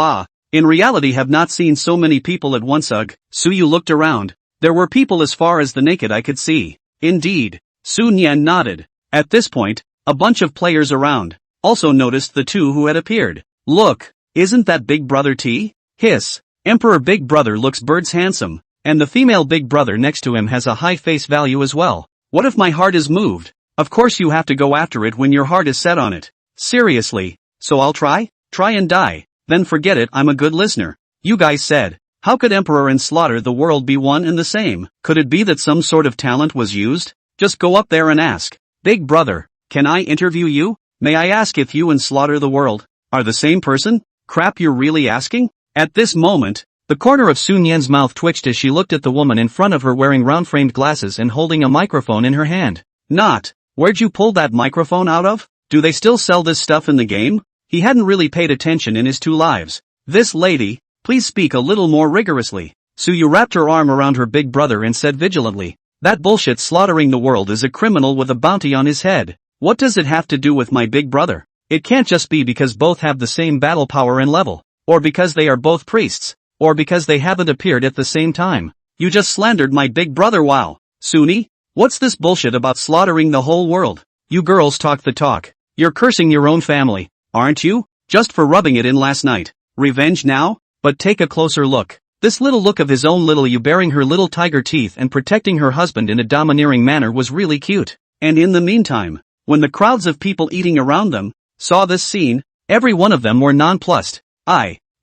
in reality have not seen so many people at once. Ugh. Su Yu looked around. There were people as far as the naked eye could see. Indeed. Su Nian nodded. At this point, a bunch of players around. also noticed the two who had appeared. Look, isn't that Big Brother T? Hiss. Emperor Big Brother looks birds handsome, and the female Big Brother next to him has a high face value as well. What if my heart is moved? Of course you have to go after it when your heart is set on it. Seriously. So I'll try and die. Then forget it, I'm a good listener. You guys said, how could Emperor and Slaughter the World be one and the same? Could it be that some sort of talent was used? Just go up there and ask. Big Brother, can I interview you? May I ask if you and Slaughter the World are the same person? Crap, you're really asking? At this moment, the corner of Sun Yan's mouth twitched as she looked at the woman in front of her wearing round-framed glasses and holding a microphone in her hand. Not. Where'd you pull that microphone out of? Do they still sell this stuff in the game? He hadn't really paid attention in his 2 lives. This lady, please speak a little more rigorously. Suyu wrapped her arm around her big brother and said vigilantly, that bullshit slaughtering the world is a criminal with a bounty on his head. What does it have to do with my big brother? It can't just be because both have the same battle power and level, or because they are both priests, or because they haven't appeared at the same time. You just slandered my big brother. Wow. Suni, what's this bullshit about slaughtering the whole world? You girls talk the talk. You're cursing your own family, aren't you? Just for rubbing it in last night. Revenge now? But take a closer look. This little look of his own little you baring her little tiger teeth and protecting her husband in a domineering manner was really cute. And in the meantime, when the crowds of people eating around them saw this scene, every one of them were nonplussed.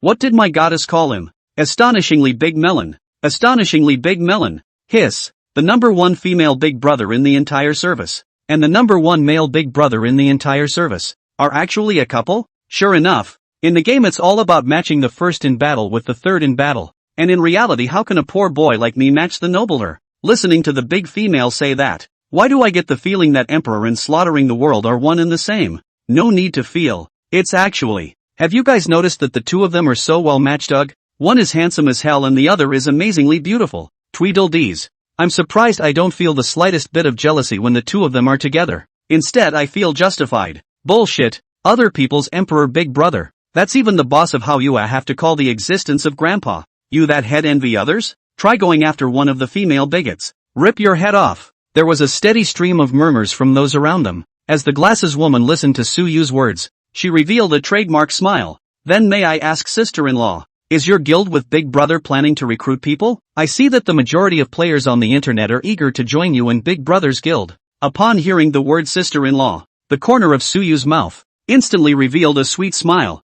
What did my goddess call him? Astonishingly big melon. Astonishingly big melon. Hiss. The #1 female big brother in the entire service, and the #1 male big brother in the entire service, are actually a couple? Sure enough, in the game it's all about matching the first in battle with the third in battle, and in reality how can a poor boy like me match the nobler? Listening to the big female say that, why do I get the feeling that Emperor and slaughtering the world are one and the same? No need to feel, it's actually. Have you guys noticed that the two of them are so well matched? Ugh? One is handsome as hell and the other is amazingly beautiful. Tweedledees. I'm surprised I don't feel the slightest bit of jealousy when the two of them are together. Instead I feel justified. Bullshit. Other people's Emperor Big Brother. That's even the boss of how you have to call the existence of Grandpa. You that head envy others? Try going after one of the female bigots. Rip your head off. There was a steady stream of murmurs from those around them. As the glasses woman listened to Suyu's words, she revealed a trademark smile. Then may I ask sister-in-law, is your guild with Big Brother planning to recruit people? I see that the majority of players on the internet are eager to join you in Big Brother's guild. Upon hearing the word sister-in-law, the corner of Suyu's mouth instantly revealed a sweet smile.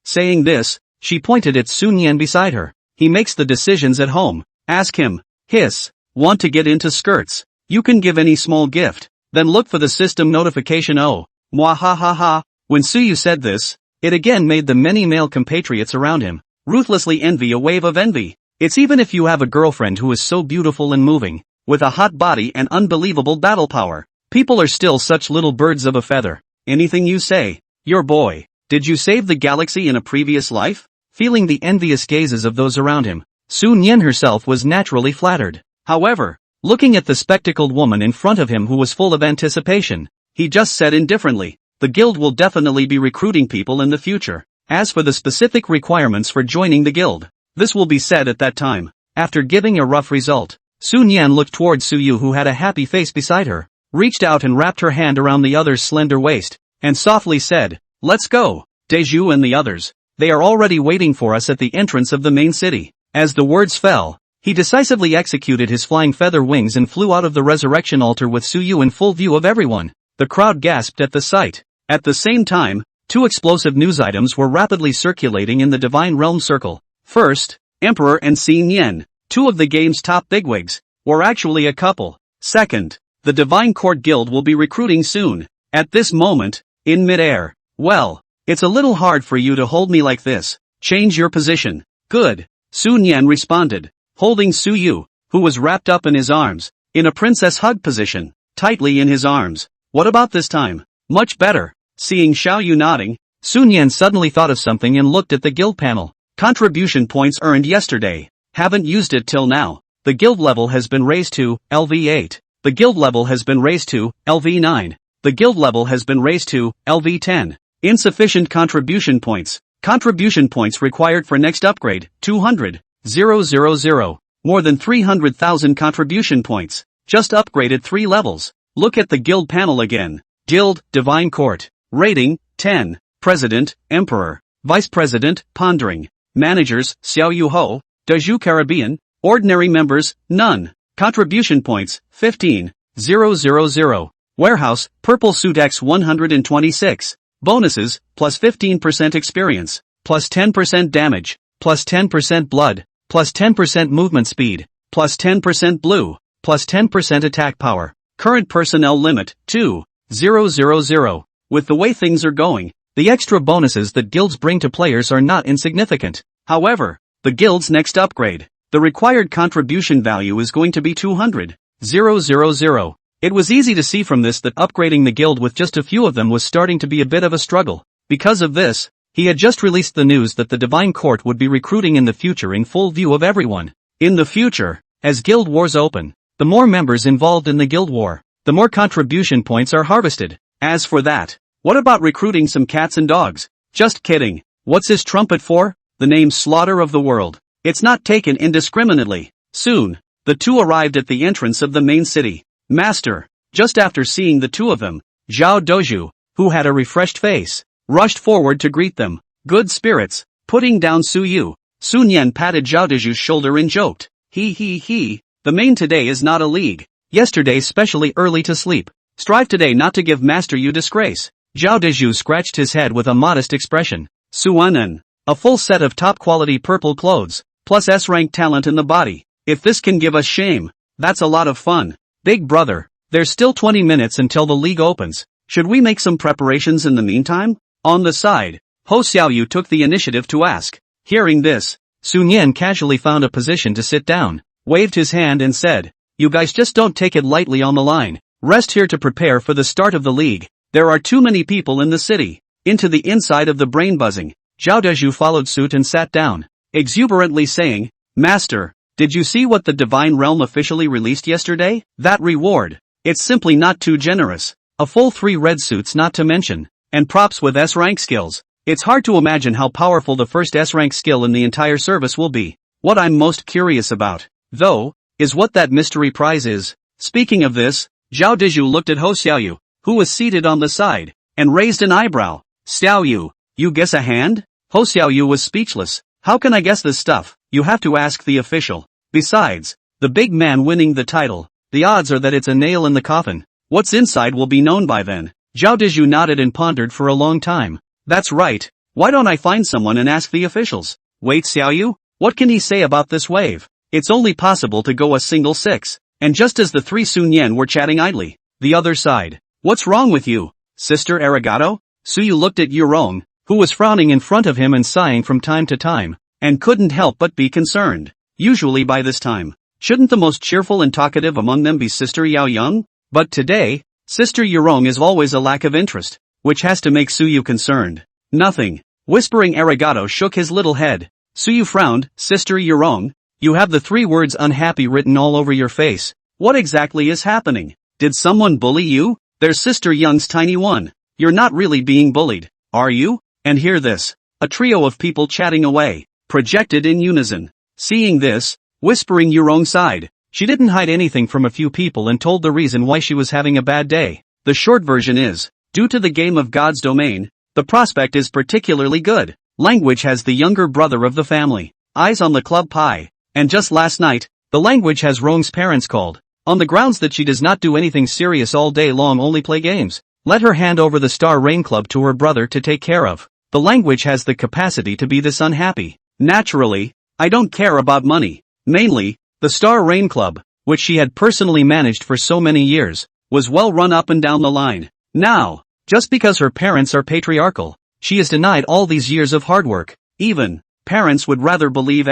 Saying this, she pointed at Sun Yan beside her. He makes the decisions at home. Ask him. Hiss. Want to get into skirts? You can give any small gift. Then look for the system notification. Oh. Mwahahaha. When Suyu said this, it again made the many male compatriots around him ruthlessly envy a wave of envy. It's even if you have a girlfriend who is so beautiful and moving, with a hot body and unbelievable battle power, people are still such little birds of a feather. Anything you say. Your boy. Did you save the galaxy in a previous life? Feeling the envious gazes of those around him, Sun Yan herself was naturally flattered. However, looking at the spectacled woman in front of him who was full of anticipation, he just said indifferently, the guild will definitely be recruiting people in the future. As for the specific requirements for joining the guild, this will be said at that time. After giving a rough result, Sun Yan looked toward Suyu who had a happy face beside her, reached out and wrapped her hand around the other's slender waist, and softly said, let's go, Deju and the others. They are already waiting for us at the entrance of the main city. As the words fell, he decisively executed his flying feather wings and flew out of the resurrection altar with Suyu in full view of everyone. The crowd gasped at the sight. At the same time, two explosive news items were rapidly circulating in the Divine Realm circle. First, Emperor and Xin Yen, two of the game's top bigwigs, were actually a couple. Second, the Divine Court Guild will be recruiting soon. At this moment, in midair. Well, it's a little hard for you to hold me like this. Change your position. Good. Sun Yan responded, holding Suyu, who was wrapped up in his arms, in a princess hug position, tightly in his arms. What about this time? Much better. Seeing Xiaoyu nodding, Sun Yan suddenly thought of something and looked at the guild panel. Contribution points earned yesterday. Haven't used it till now. The guild level has been raised to LV8. The guild level has been raised to LV9. The guild level has been raised to LV10. Insufficient contribution points. Contribution points required for next upgrade, 200,000. More than 300,000 contribution points. Just upgraded 3 levels. Look at the guild panel again. Guild, Divine Court. Rating, 10. President, Emperor. Vice President, Pondering. Managers, Xiao Yu Ho, Daju Caribbean. Ordinary members, none. Contribution points, 15,000. Warehouse, Purple Suit X 126. Bonuses, plus 15% experience, plus 10% damage, plus 10% blood, plus 10% movement speed, plus 10% blue, plus 10% attack power. Current personnel limit, 2,000. With the way things are going, the extra bonuses that guilds bring to players are not insignificant. However, the guild's next upgrade, the required contribution value is going to be 200,000. It was easy to see from this that upgrading the guild with just a few of them was starting to be a bit of a struggle. Because of this, he had just released the news that the Divine Court would be recruiting in the future in full view of everyone. In the future, as guild wars open, the more members involved in the guild war, the more contribution points are harvested. As for that, what about recruiting some cats and dogs? Just kidding. What's his trumpet for? The name Slaughter of the World. It's not taken indiscriminately. Soon, the two arrived at the entrance of the main city. Master, just after seeing the two of them, Zhao Doju, who had a refreshed face, rushed forward to greet them. Good spirits. Putting down Su Yu, Sun Yan patted Zhao Doju's shoulder and joked. He. The main today is not a league. Yesterday specially early to sleep. Strive today not to give Master Yu disgrace. Zhao Doju scratched his head with a modest expression. Suanen. A full set of top-quality purple clothes, plus S-rank talent in the body. If this can give us shame, that's a lot of fun. Big brother, there's still 20 minutes until the league opens. Should we make some preparations in the meantime? On the side, Ho Xiaoyu took the initiative to ask. Hearing this, Sun Yan casually found a position to sit down, waved his hand and said, "You guys just don't take it lightly on the line. Rest here to prepare for the start of the league. There are too many people in the city." Into the inside of the brain buzzing, Zhao Deju followed suit and sat down, exuberantly saying, "Master, did you see what the Divine Realm officially released yesterday? That reward. It's simply not too generous. A full 3 red suits not to mention, and props with S-rank skills. It's hard to imagine how powerful the first S-rank skill in the entire service will be. What I'm most curious about, though, is what that mystery prize is." Speaking of this, Zhao Deju looked at Ho Xiaoyu, who was seated on the side, and raised an eyebrow. "Xiaoyu, you guess a hand?" Ho Xiaoyu was speechless. "How can I guess this stuff? You have to ask the official. Besides, the big man winning the title, the odds are that it's a nail in the coffin. What's inside will be known by then." Zhao Deju nodded and pondered for a long time. "That's right. Why don't I find someone and ask the officials?" "Wait, Xiaoyu, what can he say about this wave? It's only possible to go a single 6. And just as the 3 Sun Yan were chatting idly, the other side. "What's wrong with you, Sister Arigato?" Suyu looked at Yurong, who was frowning in front of him and sighing from time to time, and couldn't help but be concerned. Usually by this time, shouldn't the most cheerful and talkative among them be Sister Yao Young? But today, Sister Yurong is always a lack of interest, which has to make Suyu concerned. "Nothing." Whispering Arigato shook his little head. Suyu frowned. "Sister Yurong, you have the 3 words unhappy written all over your face. What exactly is happening? Did someone bully you?" "There's Sister Young's tiny one. You're not really being bullied, are you?" And hear this. A trio of people chatting away, projected in unison. Seeing this, whispering Yurong sighed. She didn't hide anything from a few people and told the reason why she was having a bad day. The short version is, due to the game of God's domain, the prospect is particularly good. Language has the younger brother of the family, eyes on the club pie, and just last night, the language has Rong's parents called, on the grounds that she does not do anything serious all day long, only play games. Let her hand over the Star Rain Club to her brother to take care of. The language has the capacity to be this unhappy. Naturally, I don't care about money. Mainly, the Star Rain Club, which she had personally managed for so many years, was well run up and down the line. Now, just because her parents are patriarchal, she is denied all these years of hard work. Even, parents would rather believe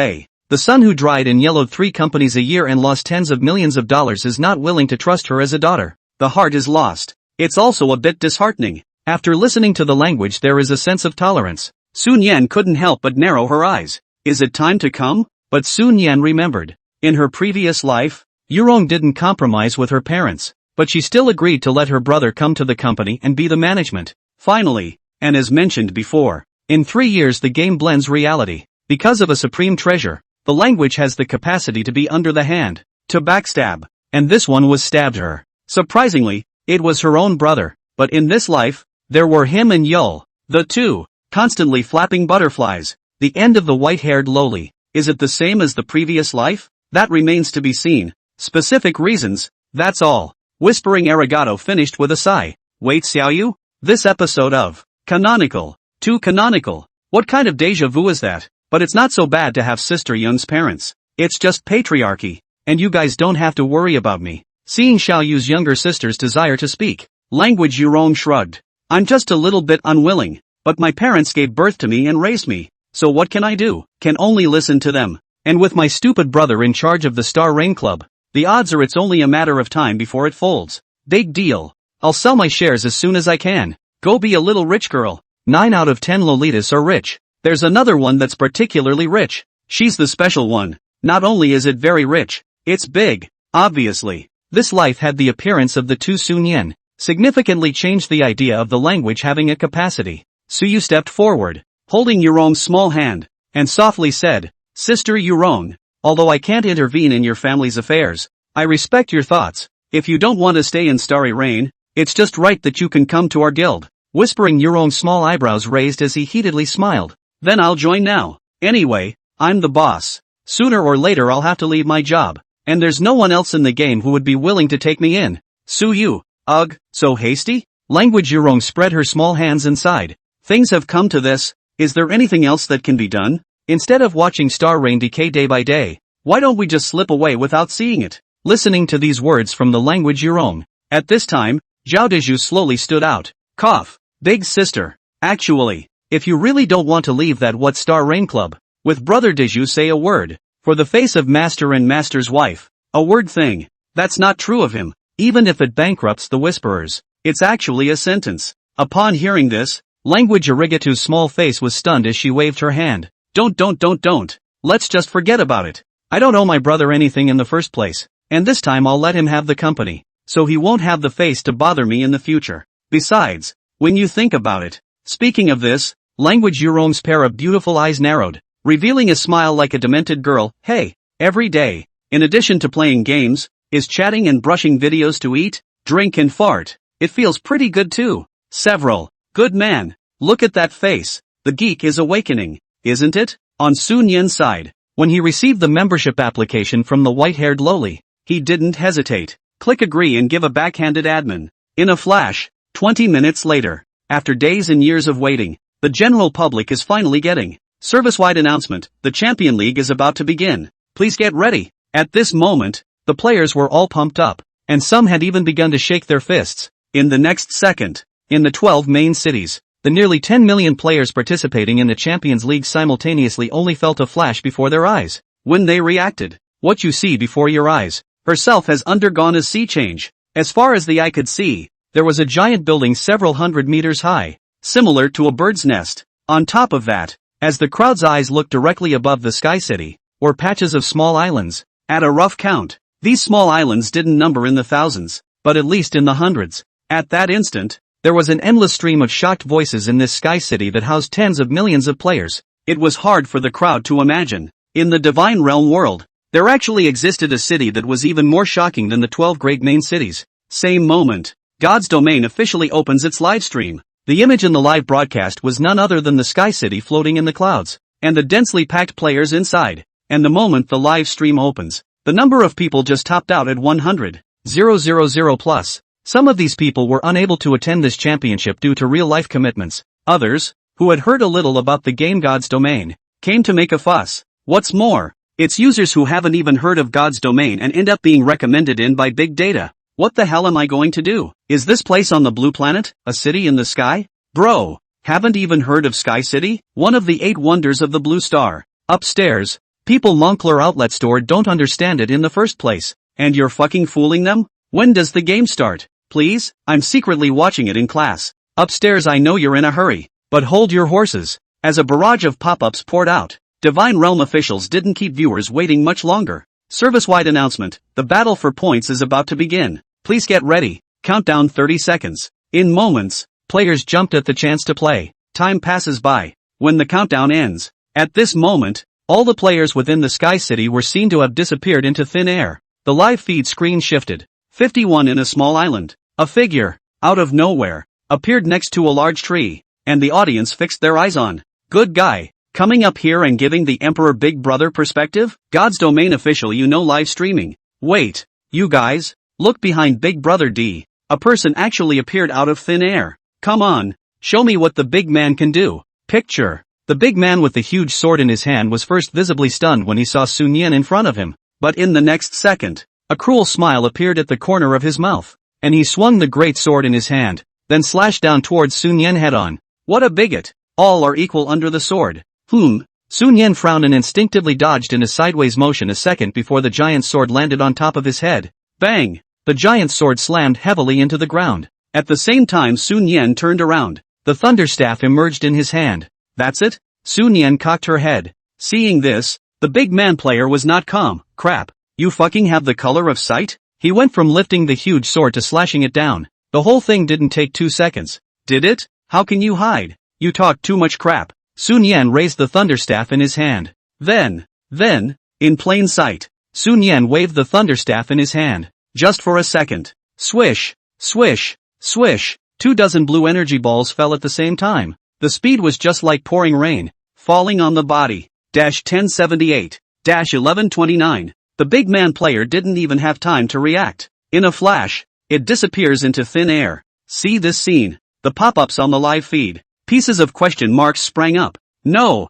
the son who dried and yellowed 3 companies a year and lost tens of millions of dollars is not willing to trust her as a daughter. The heart is lost. It's also a bit disheartening. After listening to the language, there is a sense of tolerance. Sun Yan couldn't help but narrow her eyes. Is it time to come? But Sun Yan remembered. In her previous life, Yurong didn't compromise with her parents, but she still agreed to let her brother come to the company and be the management. Finally, and as mentioned before, in 3 years the game blends reality. Because of a supreme treasure, the language has the capacity to be under the hand, to backstab, and this one was stabbed her. Surprisingly, it was her own brother, but in this life, There were him and Yul, the two, constantly flapping butterflies. The end of the white-haired loli. Is it the same as the previous life? That remains to be seen. Specific reasons, that's all. Whispering Arigato finished with a sigh. Wait, Xiaoyu? This episode of Canonical. Too canonical. What kind of deja vu is that? But it's not so bad to have Sister Yun's parents. It's just patriarchy. And you guys don't have to worry about me. Seeing Xiaoyu's younger sister's desire to speak language, Yurong shrugged. I'm just a little bit unwilling. But my parents gave birth to me and raised me. So what can I do? Can only listen to them. And with my stupid brother in charge of the Star Rain Club, the odds are it's only a matter of time before it folds. Big deal. I'll sell my shares as soon as I can. Go be a little rich girl. 9 out of 10 Lolitas are rich. There's another one that's particularly rich. She's the special one. Not only is it very rich, it's big. Obviously. This life had the appearance of the two Sunyen. Significantly changed the idea of the language having a capacity. Suyu stepped forward, holding Yurong's small hand, and softly said, Sister Yurong, although I can't intervene in your family's affairs, I respect your thoughts. If you don't want to stay in Starry Rain, it's just right that you can come to our guild. Whispering, Yurong's small eyebrows raised as he heatedly smiled. Then I'll join now. Anyway, I'm the boss. Sooner or later I'll have to leave my job, and there's no one else in the game who would be willing to take me in. Suyu, ugh, so hasty? Language. Yurong spread her small hands and sighed. Things have come to this. Is there anything else that can be done? Instead of watching Star Rain decay day by day, why don't we just slip away without seeing it? Listening to these words from the language Yurong. At this time, Zhao Deju slowly stood out. Cough. Big sister. Actually, if you really don't want to leave that what Star Rain Club, with brother Deju say a word. For the face of master and master's wife. A word thing. That's not true of him. Even if it bankrupts the whisperers. It's actually a sentence. Upon hearing this, language Arigato's small face was stunned as she waved her hand. Don't. Let's just forget about it. I don't owe my brother anything in the first place. And this time I'll let him have the company. So he won't have the face to bother me in the future. Besides, when you think about it. Speaking of this, language Yurong's pair of beautiful eyes narrowed, revealing a smile like a demented girl. Hey, every day, in addition to playing games, is chatting and brushing videos to eat, drink and fart. It feels pretty good too. Several. Good man. Look at that face. The geek is awakening, isn't it? On Sun Yen's side, when he received the membership application from the white-haired loli, he didn't hesitate. Click agree and give a backhanded admin. In a flash, 20 minutes later, after days and years of waiting, the general public is finally getting service-wide announcement. The Champion League is about to begin. Please get ready. At this moment, the players were all pumped up, and some had even begun to shake their fists. In the next second, in the 12 main cities, the nearly 10 million players participating in the Champions League simultaneously only felt a flash before their eyes. When they reacted, what you see before your eyes herself has undergone a sea change. As far as the eye could see, there was a giant building several hundred meters high, similar to a bird's nest. On top of that, as the crowd's eyes looked directly above the Sky City, were patches of small islands. At a rough count, these small islands didn't number in the thousands, but at least in the hundreds. At that instant, there was an endless stream of shocked voices in this Sky City that housed tens of millions of players. It was hard for the crowd to imagine. In the Divine Realm world, there actually existed a city that was even more shocking than the 12 great main cities. Same moment, God's Domain officially opens its live stream. The image in the live broadcast was none other than the Sky City floating in the clouds, and the densely packed players inside. And the moment the live stream opens, the number of people just topped out at 100,000 plus. Some of these people were unable to attend this championship due to real-life commitments. Others, who had heard a little about the game God's Domain, came to make a fuss. What's more, it's users who haven't even heard of God's Domain and end up being recommended in by big data. What the hell am I going to do? Is this place on the blue planet, a city in the sky? Bro, haven't even heard of Sky City? One of the 8 wonders of the blue star. Upstairs, people Moncler outlet store don't understand it in the first place. And you're fucking fooling them? When does the game start? Please, I'm secretly watching it in class. Upstairs, I know you're in a hurry, but hold your horses. As a barrage of pop-ups poured out, Divine Realm officials didn't keep viewers waiting much longer. Service-wide announcement, the battle for points is about to begin. Please get ready. Countdown 30 seconds. In moments, players jumped at the chance to play. Time passes by. When the countdown ends, at this moment, all the players within the Sky City were seen to have disappeared into thin air. The live feed screen shifted. 51 in a small island. A figure, out of nowhere, appeared next to a large tree, and the audience fixed their eyes on. Good guy, coming up here and giving the Emperor Big Brother perspective? God's Domain official live streaming. Wait, you guys, look behind Big Brother D. A person actually appeared out of thin air. Come on, show me what the big man can do. Picture. The big man with the huge sword in his hand was first visibly stunned when he saw Sun Yan in front of him, but in the next second, a cruel smile appeared at the corner of his mouth, and he swung the great sword in his hand, then slashed down towards Sun Yan head-on. What a bigot! All are equal under the sword. Sun Yan frowned and instinctively dodged in a sideways motion a second before the giant sword landed on top of his head. Bang! The giant sword slammed heavily into the ground. At the same time Sun Yan turned around. The thunderstaff emerged in his hand. That's it? Sun Yan cocked her head. Seeing this, the big man player was not calm. Crap, you fucking have the color of sight? He went from lifting the huge sword to slashing it down. The whole thing didn't take 2 seconds. Did it? How can you hide? You talk too much crap. Sun Yan raised the thunderstaff in his hand. Then, in plain sight, Sun Yan waved the thunderstaff in his hand. Just for a second. Swish, swish, swish. 24 blue energy balls fell at the same time. The speed was just like pouring rain, falling on the body. 1078, 1129. The big man player didn't even have time to react. In a flash, it disappears into thin air. See this scene. The pop-ups on the live feed. Pieces of question marks sprang up. No.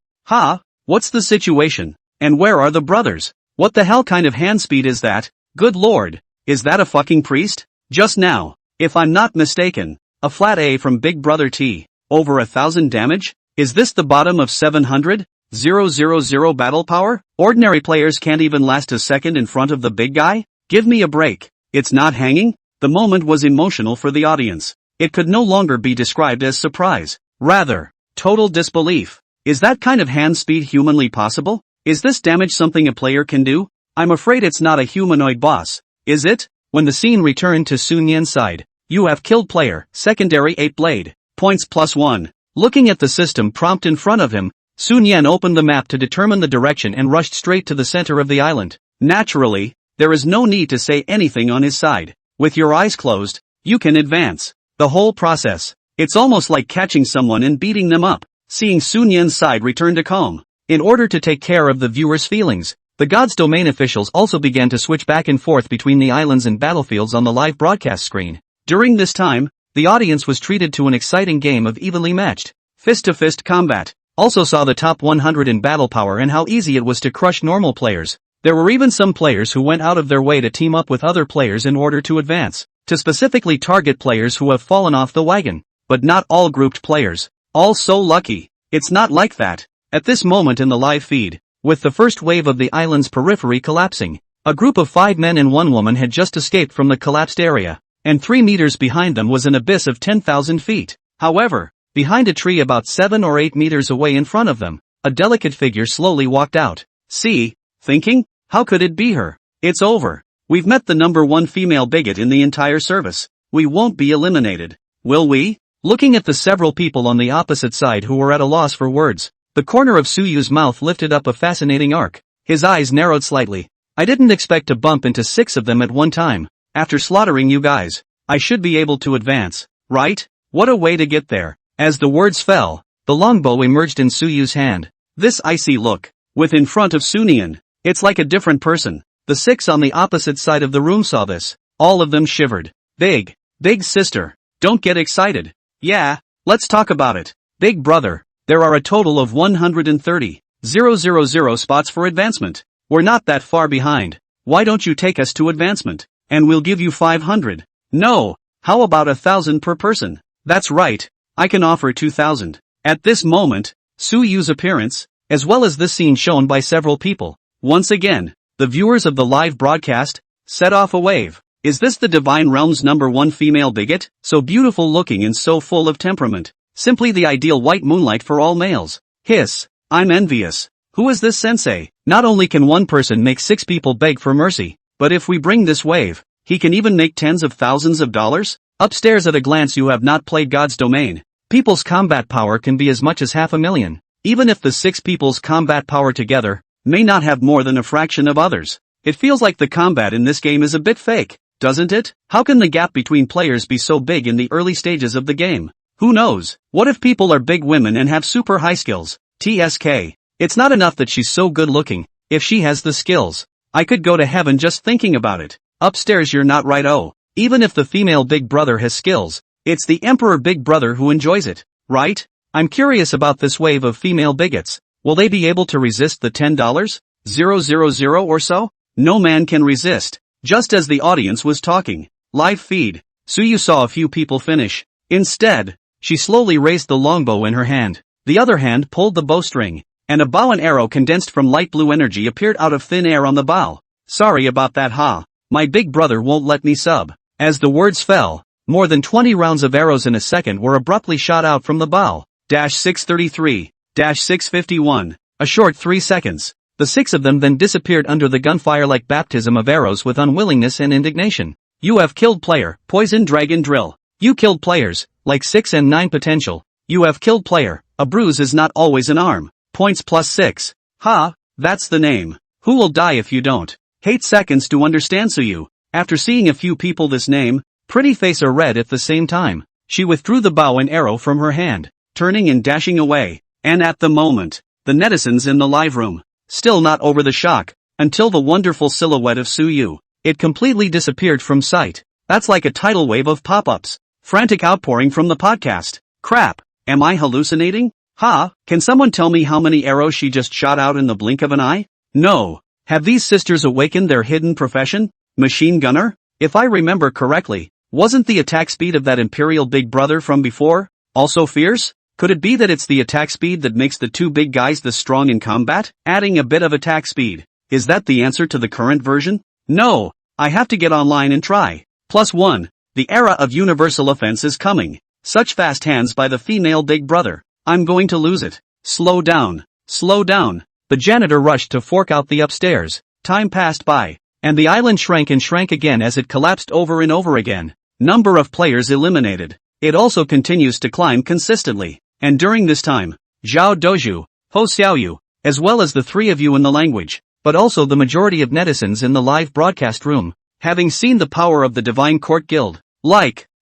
What's the situation? And where are the brothers? What the hell kind of hand speed is that? Good lord. Is that a fucking priest? Just now, if I'm not mistaken, a flat A from Big Brother T. Over 1,000 damage? Is this the bottom of 700? 000 battle power? Ordinary players can't even last a second in front of the big guy? Give me a break. It's not hanging? The moment was emotional for the audience. It could no longer be described as surprise. Rather, total disbelief. Is that kind of hand speed humanly possible? Is this damage something a player can do? I'm afraid it's not a humanoid boss. Is it? When the scene returned to Sun Yan's side, you have killed player, secondary 8 blade. Points +1. Looking at the system prompt in front of him, Sun Yan opened the map to determine the direction and rushed straight to the center of the island. Naturally, there is no need to say anything on his side. With your eyes closed, you can advance. The whole process. It's almost like catching someone and beating them up. Seeing Sun Yan's side return to calm. In order to take care of the viewers' feelings, the God's Domain officials also began to switch back and forth between the islands and battlefields on the live broadcast screen. During this time, the audience was treated to an exciting game of evenly matched, fist-to-fist combat. Also saw the top 100 in battle power and how easy it was to crush normal players. There were even some players who went out of their way to team up with other players in order to advance, to specifically target players who have fallen off the wagon. But not all grouped players. All so lucky. It's not like that. At this moment in the live feed, with the first wave of the island's periphery collapsing, a group of 5 men and 1 woman had just escaped from the collapsed area, and 3 meters behind them was an abyss of 10,000 feet. However, behind a tree about 7 or 8 meters away in front of them, a delicate figure slowly walked out. See, thinking, how could it be her? It's over. We've met the number 1 female bigot in the entire service. We won't be eliminated. Will we? Looking at the several people on the opposite side who were at a loss for words, the corner of Suyu's mouth lifted up a fascinating arc. His eyes narrowed slightly. I didn't expect to bump into 6 of them at one time. After slaughtering you guys, I should be able to advance, right? What a way to get there. As the words fell, the longbow emerged in Suyu's hand. This icy look, with in front of Sun Yan, it's like a different person. The 6 on the opposite side of the room saw this. All of them shivered. Big sister, don't get excited. Yeah, let's talk about it. Big brother, there are a total of 130,000 spots for advancement. We're not that far behind. Why don't you take us to advancement? And we'll give you 500. No, how about 1,000 per person? That's right, I can offer 2,000. At this moment, Suyu's appearance, as well as this scene shown by several people. Once again, the viewers of the live broadcast, set off a wave. Is this the Divine Realm's number 1 female bigot? So beautiful looking and so full of temperament. Simply the ideal white moonlight for all males. Hiss, I'm envious. Who is this sensei? Not only can one person make 6 people beg for mercy, but if we bring this wave, he can even make tens of thousands of dollars? Upstairs at a glance you have not played God's Domain. People's combat power can be as much as 500,000. Even if the 6 people's combat power together, may not have more than a fraction of others. It feels like the combat in this game is a bit fake. doesn't it? How can the gap between players be so big in the early stages of the game? Who knows? What if people are big women and have super high skills? TSK. It's not enough that she's so good looking. If she has the skills, I could go to heaven just thinking about it. Upstairs you're not right. Oh, even if the female big brother has skills, it's the emperor big brother who enjoys it, right? I'm curious about this wave of female bigots. Will they be able to resist the $10,000 or so? No man can resist. Just as the audience was talking. Live feed. Suyu saw a few people finish. Instead, she slowly raised the longbow in her hand. The other hand pulled the bowstring, and a bow and arrow condensed from light blue energy appeared out of thin air on the bow. Sorry about that, ha. My big brother won't let me sub. As the words fell, more than 20 rounds of arrows in a second were abruptly shot out from the bow. 633, 651. A short 3 seconds. The 6 of them then disappeared under the gunfire like baptism of arrows with unwillingness and indignation. You have killed player, poison dragon drill. You killed players, like 6 and 9 potential. You have killed player, a bruise is not always an arm. Points +6. Ha, that's the name. Who will die if you don't? Hate seconds to understand Suyu. After seeing a few people this name, pretty face or red at the same time, she withdrew the bow and arrow from her hand, turning and dashing away. And at the moment, the netizens in the live room, still not over the shock, until the wonderful silhouette of Suyu. It completely disappeared from sight. That's like a tidal wave of pop-ups. Frantic outpouring from the podcast. Crap, am I hallucinating? Ha, can someone tell me how many arrows she just shot out in the blink of an eye? No. Have these sisters awakened their hidden profession? Machine gunner? If I remember correctly, wasn't the attack speed of that Imperial big brother from before also fierce? Could it be that it's the attack speed that makes the two big guys this strong in combat? Adding a bit of attack speed. Is that the answer to the current version? No, I have to get online and try. +1. The era of universal offense is coming. Such fast hands by the female big brother. I'm going to lose it. Slow down. Slow down. The janitor rushed to fork out the upstairs. Time passed by, and the island shrank and shrank again as it collapsed over and over again. Number of players eliminated. It also continues to climb consistently. And during this time, Zhao Doju, Ho Xiaoyu, as well as the three of you in the language, but also the majority of netizens in the live broadcast room, having seen the power of the Divine Court Guild.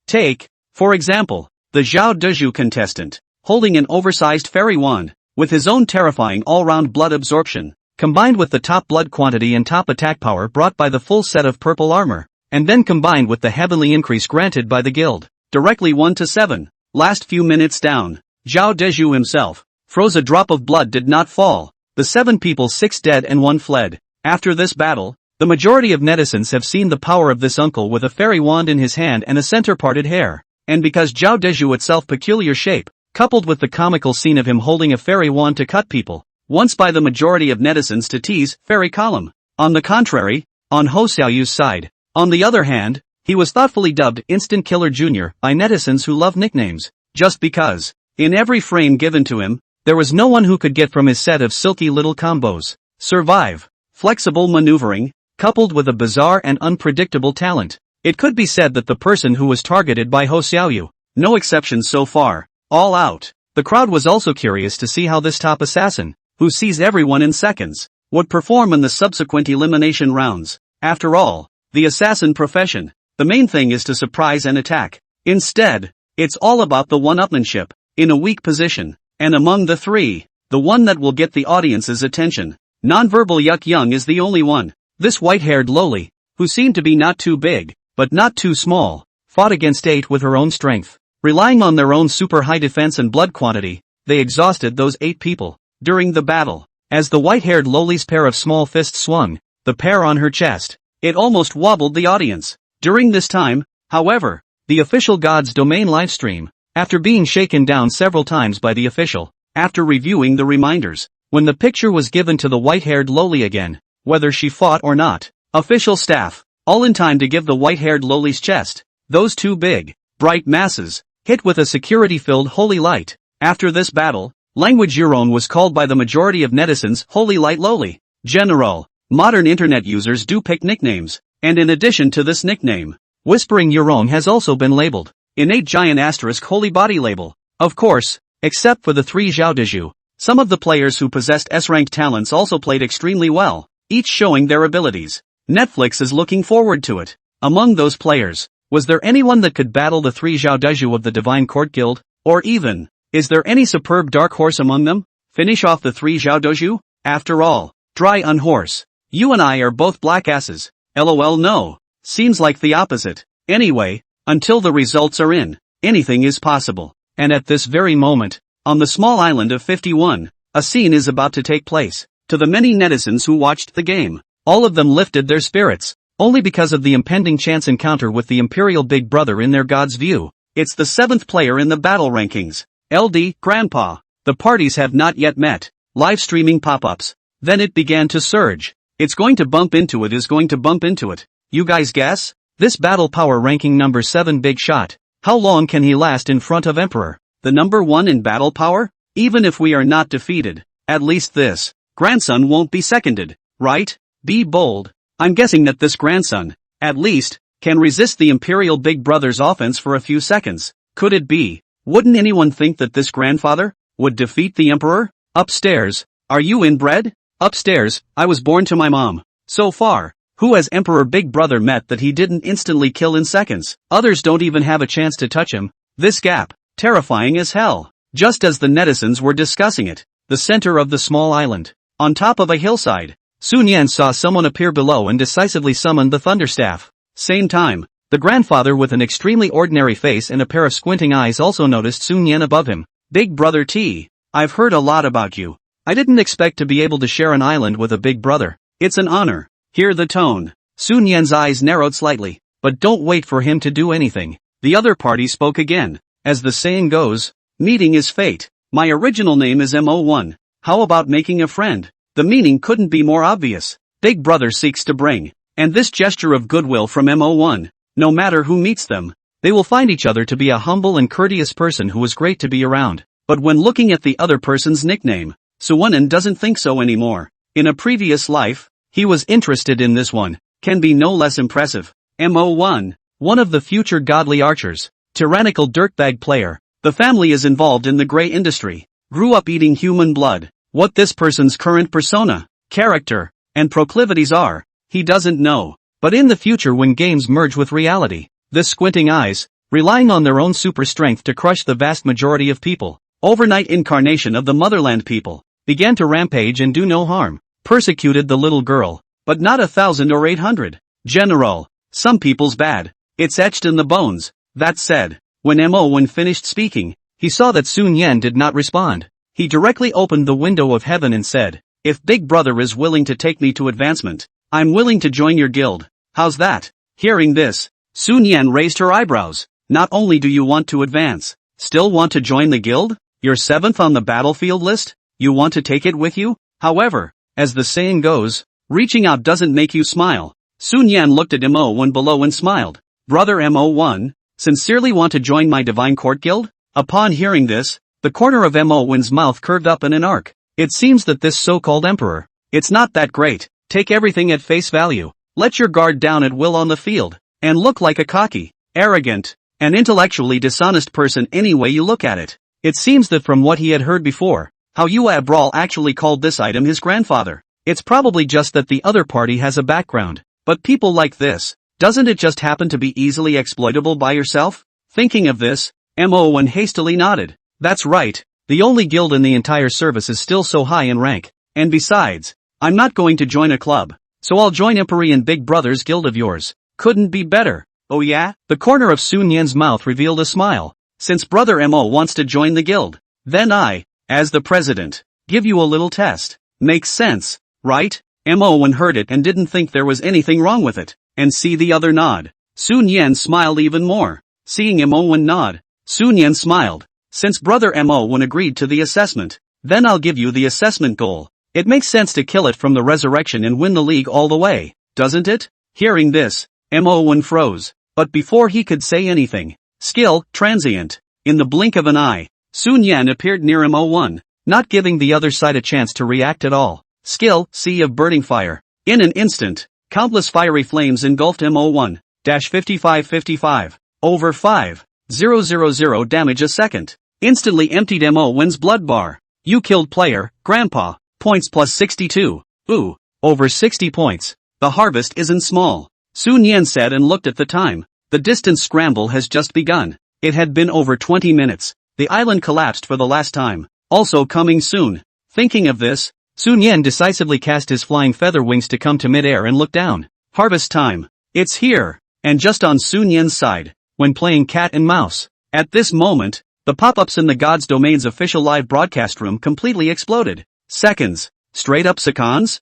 Take, for example, the Zhao Doju contestant, holding an oversized fairy wand, with his own terrifying all-round blood absorption, combined with the top blood quantity and top attack power brought by the full set of purple armor, and then combined with the heavenly increase granted by the guild, directly 1 to 7. Last few minutes down, Zhao Deju himself froze. A drop of blood did not fall. The 7 people, 6 dead and 1 fled. After this battle, the majority of netizens have seen the power of this uncle with a fairy wand in his hand and a center-parted hair. And because Zhao Deju itself peculiar shape, coupled with the comical scene of him holding a fairy wand to cut people, once by the majority of netizens to tease, fairy column. On the contrary, on Ho Xiaoyu's side, on the other hand, he was thoughtfully dubbed Instant Killer Jr. by netizens who love nicknames, just because, in every frame given to him, there was no one who could get from his set of silky little combos. Survive. Flexible maneuvering, coupled with a bizarre and unpredictable talent. It could be said that the person who was targeted by Ho Xiaoyu, no exceptions so far, all out. The crowd was also curious to see how this top assassin, who sees everyone in seconds, would perform in the subsequent elimination rounds. After all, the assassin profession, the main thing is to surprise and attack. Instead, it's all about the one-upmanship, in a weak position, and among the three, the one that will get the audience's attention. Nonverbal Yuck Young is the only one. This white-haired lowly, who seemed to be not too big, but not too small, fought against 8 with her own strength. Relying on their own super high defense and blood quantity, they exhausted those 8 people. During the battle, as the white-haired lowly's pair of small fists swung, the pair on her chest, it almost wobbled the audience. During this time, however, the official God's Domain livestream, after being shaken down several times by the official, after reviewing the reminders, when the picture was given to the white-haired lowly again, whether she fought or not, official staff, all in time to give the white-haired lowly's chest, those 2 big, bright masses, hit with a security-filled holy light. After this battle, language Euron was called by the majority of netizens Holy Light Lowly. General, modern internet users do pick nicknames, and in addition to this nickname, Whispering Euron has also been labeled, innate giant asterisk holy body label. Of course, except for the 3 Zhao Deju, some of the players who possessed S-ranked talents also played extremely well, each showing their abilities. Netflix is looking forward to it. Among those players, was there anyone that could battle the 3 Zhao Deju of the Divine Court Guild? Or even, is there any superb dark horse among them? Finish off the 3 Zhao Deju? After all, dry unhorse. You and I are both black asses. LOL no. Seems like the opposite. Anyway, until the results are in, anything is possible. And at this very moment, on the small island of 51, a scene is about to take place. To the many netizens who watched the game, all of them lifted their spirits, only because of the impending chance encounter with the Imperial Big Brother in their God's view. It's the 7th player in the battle rankings. LD, Grandpa. The parties have not yet met. Live streaming pop-ups. Then it began to surge. It's going to bump into it is going to bump into it. You guys guess? This battle power ranking number 7 big shot. How long can he last in front of Emperor? The number 1 in battle power? Even if we are not defeated, at least this grandson won't be seconded, right? Be bold. I'm guessing that this grandson, at least, can resist the Imperial Big Brother's offense for a few seconds. Could it be? Wouldn't anyone think that this grandfather would defeat the Emperor? Upstairs. Are you inbred? Upstairs, I was born to my mom. So far, who has Emperor Big Brother met that he didn't instantly kill in seconds? Others don't even have a chance to touch him. This gap, terrifying as hell. Just as the netizens were discussing it, the center of the small island, on top of a hillside, Sun Yan saw someone appear below and decisively summoned the thunderstaff. Same time, the grandfather with an extremely ordinary face and a pair of squinting eyes also noticed Sun Yan above him. Big Brother T, I've heard a lot about you. I didn't expect to be able to share an island with a big brother. It's an honor. Hear the tone. Sun Yan's eyes narrowed slightly, but don't wait for him to do anything. The other party spoke again. As the saying goes, meeting is fate. My original name is MO1. How about making a friend? The meaning couldn't be more obvious. Big Brother seeks to bring, and this gesture of goodwill from MO1, no matter who meets them, they will find each other to be a humble and courteous person who is great to be around. But when looking at the other person's nickname, Suwunan doesn't think so anymore. In a previous life, he was interested in this one, can be no less impressive. MO1, one of the future godly archers, tyrannical dirtbag player. The family is involved in the gray industry, grew up eating human blood. What this person's current persona, character, and proclivities are, he doesn't know. But in the future when games merge with reality, this squinting eyes, relying on their own super strength to crush the vast majority of people, overnight incarnation of the motherland people, began to rampage and do no harm, persecuted the little girl, but not 1,000 or 800. General, some people's bad. It's etched in the bones. That said, when Mo1 finished speaking, he saw that Sun Yan did not respond. He directly opened the window of heaven and said, if Big Brother is willing to take me to advancement, I'm willing to join your guild. How's that? Hearing this, Sun Yan raised her eyebrows. Not only do you want to advance, still want to join the guild? You're 7th on the battlefield list? You want to take it with you? However, as the saying goes, reaching out doesn't make you smile. Sun Yan looked at Mo1 below and smiled. Brother Mo1, sincerely want to join my Divine Court Guild? Upon hearing this, the corner of Mo1's mouth curved up in an arc. It seems that this so-called emperor, it's not that great. Take everything at face value. Let your guard down at will on the field, and look like a cocky, arrogant, and intellectually dishonest person any way you look at it. It seems that from what he had heard before, how Yua Brawl actually called this item his grandfather. It's probably just that the other party has a background. But people like this, doesn't it just happen to be easily exploitable by yourself? Thinking of this, Mo1 hastily nodded. That's right, the only guild in the entire service is still so high in rank. And besides, I'm not going to join a club, so I'll join Emperor and Big Brother's guild of yours. Couldn't be better. Oh yeah? The corner of Sun Yan's mouth revealed a smile. Since Brother Mo wants to join the guild, then I, as the president, give you a little test. Makes sense, right? Mo1 heard it and didn't think there was anything wrong with it. And see the other nod. Sun Yan smiled even more. Seeing Mo1 nod, Sun Yan smiled. Since Brother Mo1 agreed to the assessment, then I'll give you the assessment goal. It makes sense to kill it from the resurrection and win the league all the way, doesn't it? Hearing this, Mo1 froze. But before he could say anything, skill, transient. In the blink of an eye, Sun Yan appeared near Mo1, not giving the other side a chance to react at all. Skill, sea of burning fire. In an instant, countless fiery flames engulfed Mo1. 5555. Over 5,000 damage a second. Instantly emptied Mo1's blood bar. You killed player, Grandpa. Points plus 62. Ooh, over 60 points. The harvest isn't small. Sun Yan said and looked at the time. The distance scramble has just begun. It had been over 20 minutes. The island collapsed for the last time. Also coming soon. Thinking of this, Sun Yan decisively cast his flying feather wings to come to midair and look down. Harvest time. It's here. And just on Sun Yan's side, when playing cat and mouse. At this moment, the pop-ups in the God's Domain's official live broadcast room completely exploded. Seconds. Straight up seconds?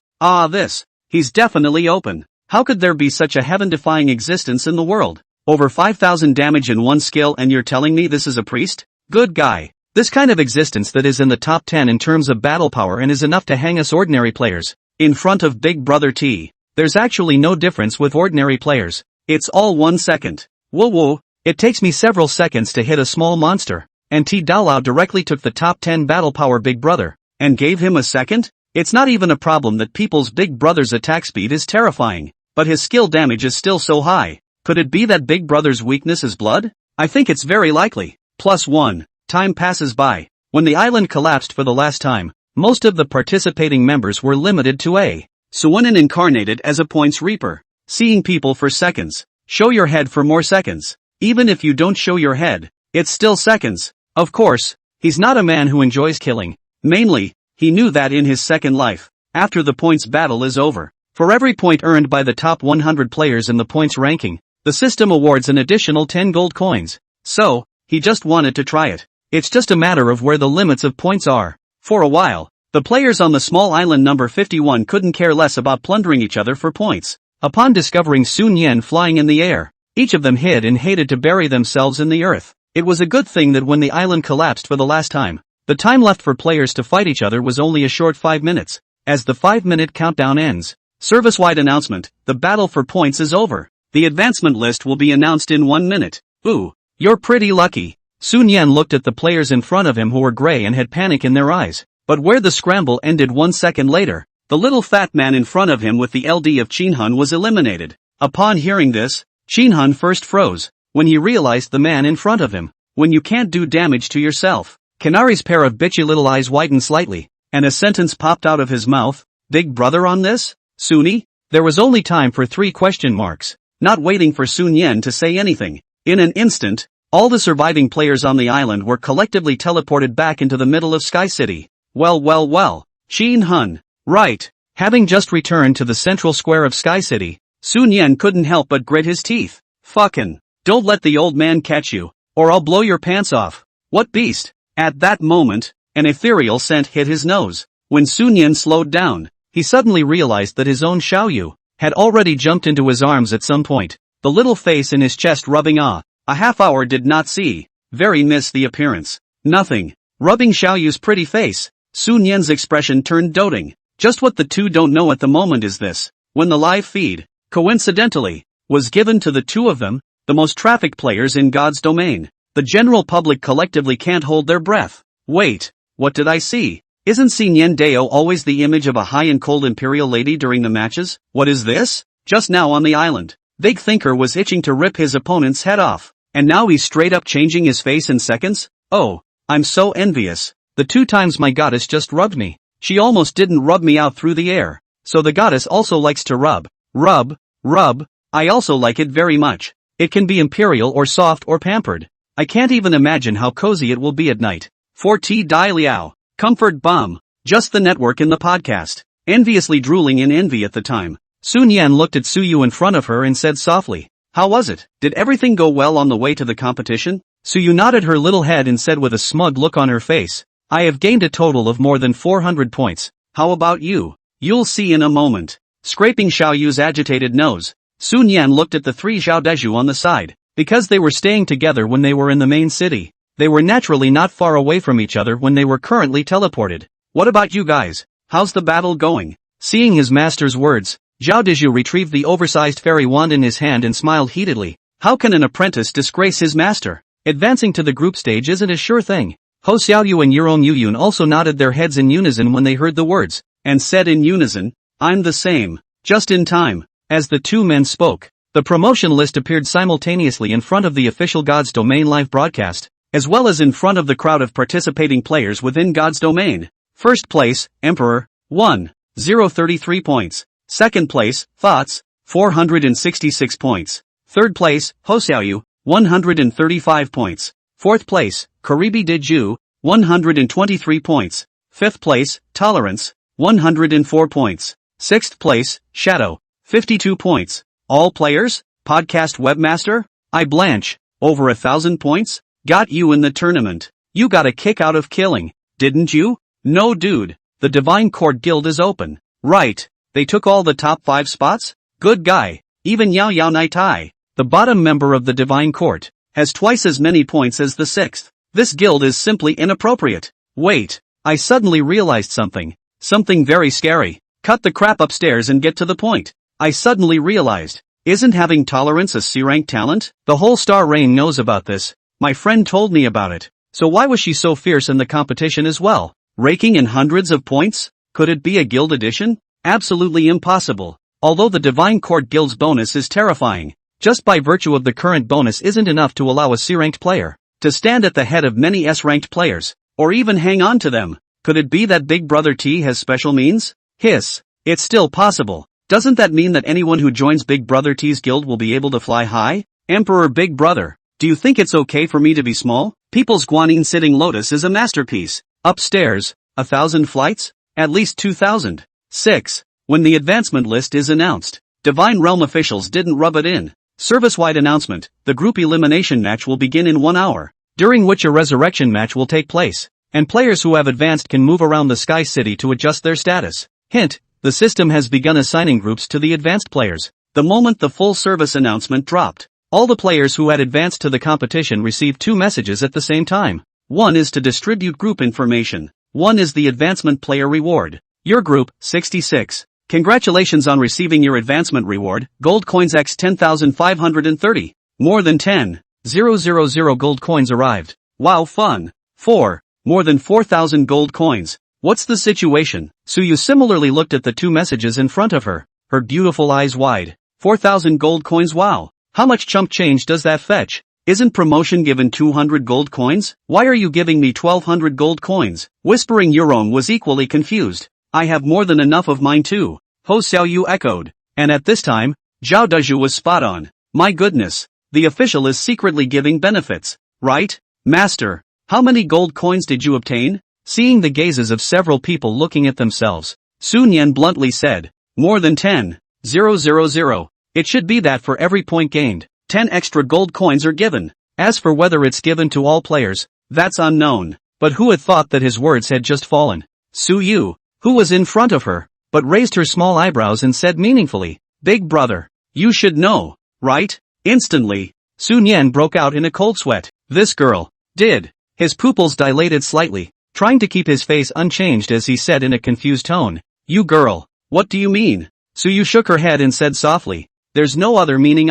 He's definitely open. How could there be such a heaven-defying existence in the world? Over 5,000 damage in one skill and you're telling me this is a priest? Good guy. This kind of existence that is in the top 10 in terms of battle power and is enough to hang us ordinary players. In front of Big Brother T. There's actually no difference with ordinary players. It's all 1 second. Whoa. It takes me several seconds to hit a small monster. And T Dalao directly took the top 10 battle power Big Brother. And gave him a second? It's not even a problem that people's Big Brother's attack speed is terrifying. But his skill damage is still so high. Could it be that Big Brother's weakness is blood? I think it's very likely. +1. Time passes by. When the island collapsed for the last time, most of the participating members were limited to a Suwunin incarnated as a points reaper. Seeing people for seconds. Show your head for more seconds. Even if you don't show your head, it's still seconds. Of course, he's not a man who enjoys killing. Mainly, he knew that in his second life, after the points battle is over. For every point earned by the top 100 players in the points ranking, the system awards an additional 10 gold coins. So, he just wanted to try it. It's just a matter of where the limits of points are. For a while, the players on the small island number 51 couldn't care less about plundering each other for points. Upon discovering Sun Yan flying in the air, each of them hid and hated to bury themselves in the earth. It was a good thing that when the island collapsed for the last time, the time left for players to fight each other was only a short 5 minutes. As the 5-minute countdown ends, service-wide announcement, the battle for points is over. The advancement list will be announced in 1 minute. Ooh, you're pretty lucky. Sun Yan looked at the players in front of him who were gray and had panic in their eyes. But where the scramble ended 1 second later, the little fat man in front of him with the LD of Chinhun was eliminated. Upon hearing this, Chinhun first froze, when he realized the man in front of him. When you can't do damage to yourself. Kanari's pair of bitchy little eyes widened slightly, and a sentence popped out of his mouth. Big Brother on this? Sunny? There was only time for 3 question marks. Not waiting for Sun Yan to say anything. In an instant, all the surviving players on the island were collectively teleported back into the middle of Sky City. Well. Chinhun. Right. Having just returned to the central square of Sky City, Sun Yan couldn't help but grit his teeth. Fucking. Don't let the old man catch you, or I'll blow your pants off. What beast? At that moment, an ethereal scent hit his nose. When Sun Yan slowed down, he suddenly realized that his own Xiaoyu had already jumped into his arms at some point, the little face in his chest rubbing a half hour did not see, very miss the appearance. Nothing. Rubbing Xiaoyu's pretty face, Sun Yan's expression turned doting. Just what the two don't know at the moment is this. When the live feed, coincidentally, was given to the two of them, the most trafficked players in God's domain, the general public collectively can't hold their breath. Wait, what did I see? Isn't Xinyan Dao always the image of a high and cold imperial lady during the matches? What is this? Just now on the island, Big Thinker was itching to rip his opponent's head off, and now he's straight up changing his face in seconds? Oh, I'm so envious. The 2 times my goddess just rubbed me, she almost didn't rub me out through the air. So the goddess also likes to rub. Rub. I also like it very much. It can be imperial or soft or pampered. I can't even imagine how cozy it will be at night. 4T Dai Liao. Comfort bomb. Just the network in the podcast. Enviously drooling in envy at the time. Sun Yan looked at Suyu in front of her and said softly, "How was it? Did everything go well on the way to the competition?" Suyu nodded her little head and said with a smug look on her face, "I have gained a total of more than 400 points. How about you? You'll see in a moment." Scraping Xiaoyu's agitated nose, Sun Yan looked at the 3 Zhao Deju on the side. Because they were staying together when they were in the main city, they were naturally not far away from each other when they were currently teleported. "What about you guys? How's the battle going?" Seeing his master's words, Zhao Deju retrieved the oversized fairy wand in his hand and smiled heatedly. How can an apprentice disgrace his master? Advancing to the group stage isn't a sure thing. Ho Xiaoyu and Yurong Yuyun also nodded their heads in unison when they heard the words, and said in unison, "I'm the same." Just in time, as the 2 men spoke, the promotion list appeared simultaneously in front of the official God's Domain live broadcast, as well as in front of the crowd of participating players within God's Domain. First place, Emperor, 1,033 points. Second place, Thoughts, 466 points. Third place, Hoseoyu, 135 points. Fourth place, Karibi Diju, 123 points. Fifth place, Tolerance, 104 points. Sixth place, Shadow, 52 points. All players? Podcast Webmaster? I blanch. Over 1,000 points? Got you in the tournament. You got a kick out of killing, didn't you? No dude. The Divine Court Guild is open. Right. They took all the top 5 spots? Good guy. Even Yao Yao Nai Tai, the bottom member of the Divine Court, has twice as many points as the 6th. This guild is simply inappropriate. Wait. I suddenly realized something. Something very scary. Cut the crap upstairs and get to the point. I suddenly realized. Isn't having tolerance a C-rank talent? The whole Star Rain knows about this. My friend told me about it. So why was she so fierce in the competition as well? Raking in hundreds of points? Could it be a guild edition? Absolutely impossible. Although the Divine Court Guild's bonus is terrifying, just by virtue of the current bonus isn't enough to allow a C-ranked player to stand at the head of many S-ranked players, or even hang on to them. Could it be that Big Brother T has special means? Hiss. It's still possible. Doesn't that mean that anyone who joins Big Brother T's guild will be able to fly high? Emperor Big Brother, do you think it's okay for me to be small? People's Guanyin Sitting Lotus is a masterpiece. Upstairs, 1,000 flights? At least 2,000. 6. When the advancement list is announced, Divine Realm officials didn't rub it in. Service-wide announcement, the group elimination match will begin in 1 hour, during which a resurrection match will take place, and players who have advanced can move around the Sky City to adjust their status. Hint, the system has begun assigning groups to the advanced players. The moment the full service announcement dropped, all the players who had advanced to the competition received 2 messages at the same time. One is to distribute group information. One is the advancement player reward. Your group, 66. Congratulations on receiving your advancement reward, gold coins x 10,530. More than 10,000 gold coins arrived. Wow, fun. 4. More than 4,000 gold coins. What's the situation? Suyu similarly looked at the 2 messages in front of her, her beautiful eyes wide. 4,000 gold coins, wow. How much chump change does that fetch? Isn't promotion given 200 gold coins? Why are you giving me 1,200 gold coins? Whispering Euron was equally confused. I have more than enough of mine too. Ho Xiaoyu echoed. And at this time, Zhao Deju was spot on. My goodness. The official is secretly giving benefits, right? Master, how many gold coins did you obtain? Seeing the gazes of several people looking at themselves, Sun Yan bluntly said, more than 10,000. It should be that for every point gained, 10 extra gold coins are given. As for whether it's given to all players, that's unknown. But who had thought that his words had just fallen? Su Yu, who was in front of her, but raised her small eyebrows and said meaningfully, Big brother, you should know, right? Instantly, Sun Yan broke out in a cold sweat. This girl did. His pupils dilated slightly, trying to keep his face unchanged as he said in a confused tone, you girl, what do you mean? Suyu shook her head and said softly, there's no other meaning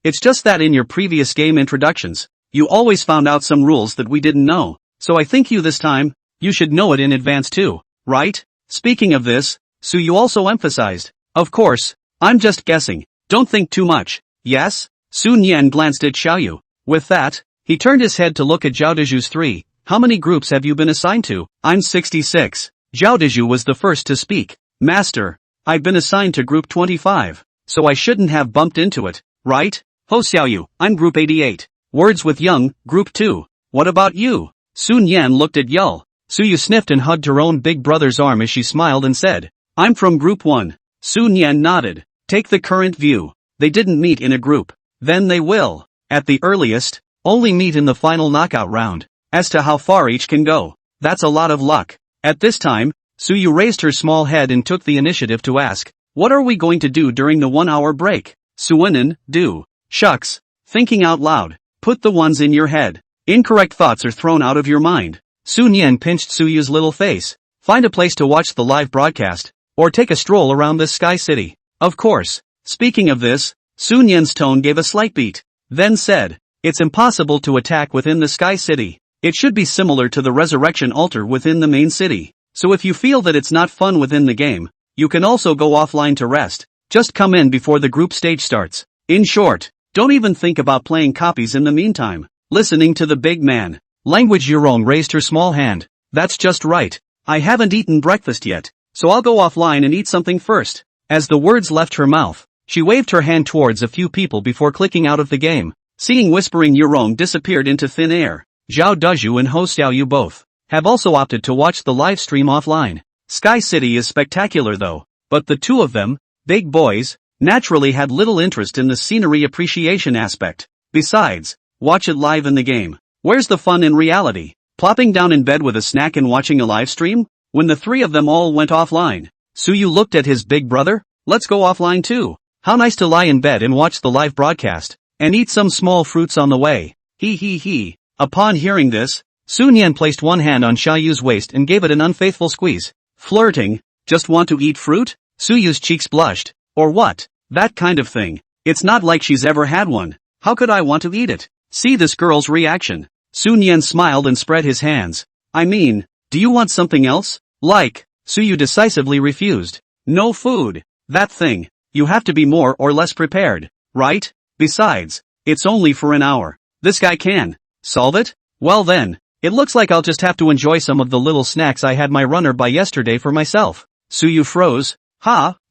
it's just that in your previous game introductions, you always found out some rules that we didn't know, so I think this time, you should know it in advance too, right? Speaking of this, Suyu also emphasized, of course, I'm just guessing, don't think too much, yes? Sun Yan glanced at Xiaoyu. With that, he turned his head to look at Zhao Deju's 3. How many groups have you been assigned to? I'm 66. Zhao Deju was the first to speak. Master, I've been assigned to group 25, so I shouldn't have bumped into it, right? Ho Xiaoyu, I'm group 88. Words with Young, group 2. What about you? Sun Yan looked at Yul. Suyu sniffed and hugged her own big brother's arm as she smiled and said, I'm from group 1. Sun Yan nodded. Take the current view. They didn't meet in a group. Then they will, at the earliest, only meet in the final knockout round. As to how far each can go, that's a lot of luck. At this time, Suyu raised her small head and took the initiative to ask, what are we going to do during the 1-hour break? Suinen, do. Shucks. Thinking out loud. Put the ones in your head. Incorrect thoughts are thrown out of your mind. Sun Yan pinched Suyu's little face. Find a place to watch the live broadcast, or take a stroll around this Sky City. Of course. Speaking of this, Sun Yan's tone gave a slight beat. Then said, it's impossible to attack within the Sky City. It should be similar to the resurrection altar within the main city. So if you feel that it's not fun within the game, you can also go offline to rest. Just come in before the group stage starts. In short, don't even think about playing copies in the meantime. Listening to the big man. Language Euron raised her small hand. That's just right. I haven't eaten breakfast yet, so I'll go offline and eat something first. As the words left her mouth, She waved her hand towards a few people before clicking out of the game. Seeing Whispering Yurong disappeared into thin air, Zhao Dezhu and Ho Xiaoyu both have also opted to watch the live stream offline. Sky City is spectacular though, but the two of them, big boys, naturally had little interest in the scenery appreciation aspect. Besides, watch it live in the game. Where's the fun in reality? Plopping down in bed with a snack and watching a live stream? When the three of them all went offline, Suyu looked at his big brother. Let's go offline too. How nice to lie in bed and watch the live broadcast, and eat some small fruits on the way. He. Upon hearing this, Sun Yan placed one hand on Xiaoyu's waist and gave it an unfaithful squeeze. Flirting? Just want to eat fruit? Suyu's cheeks blushed. Or what? That kind of thing. It's not like she's ever had one. How could I want to eat it? See this girl's reaction. Sun Yan smiled and spread his hands. I mean, do you want something else? Like? Suyu decisively refused. No food. That thing. You have to be more or less prepared, right? Besides, it's only for an hour. This guy can solve it? Well then, it looks like I'll just have to enjoy some of the little snacks I had my runner by yesterday for myself. Suyu froze.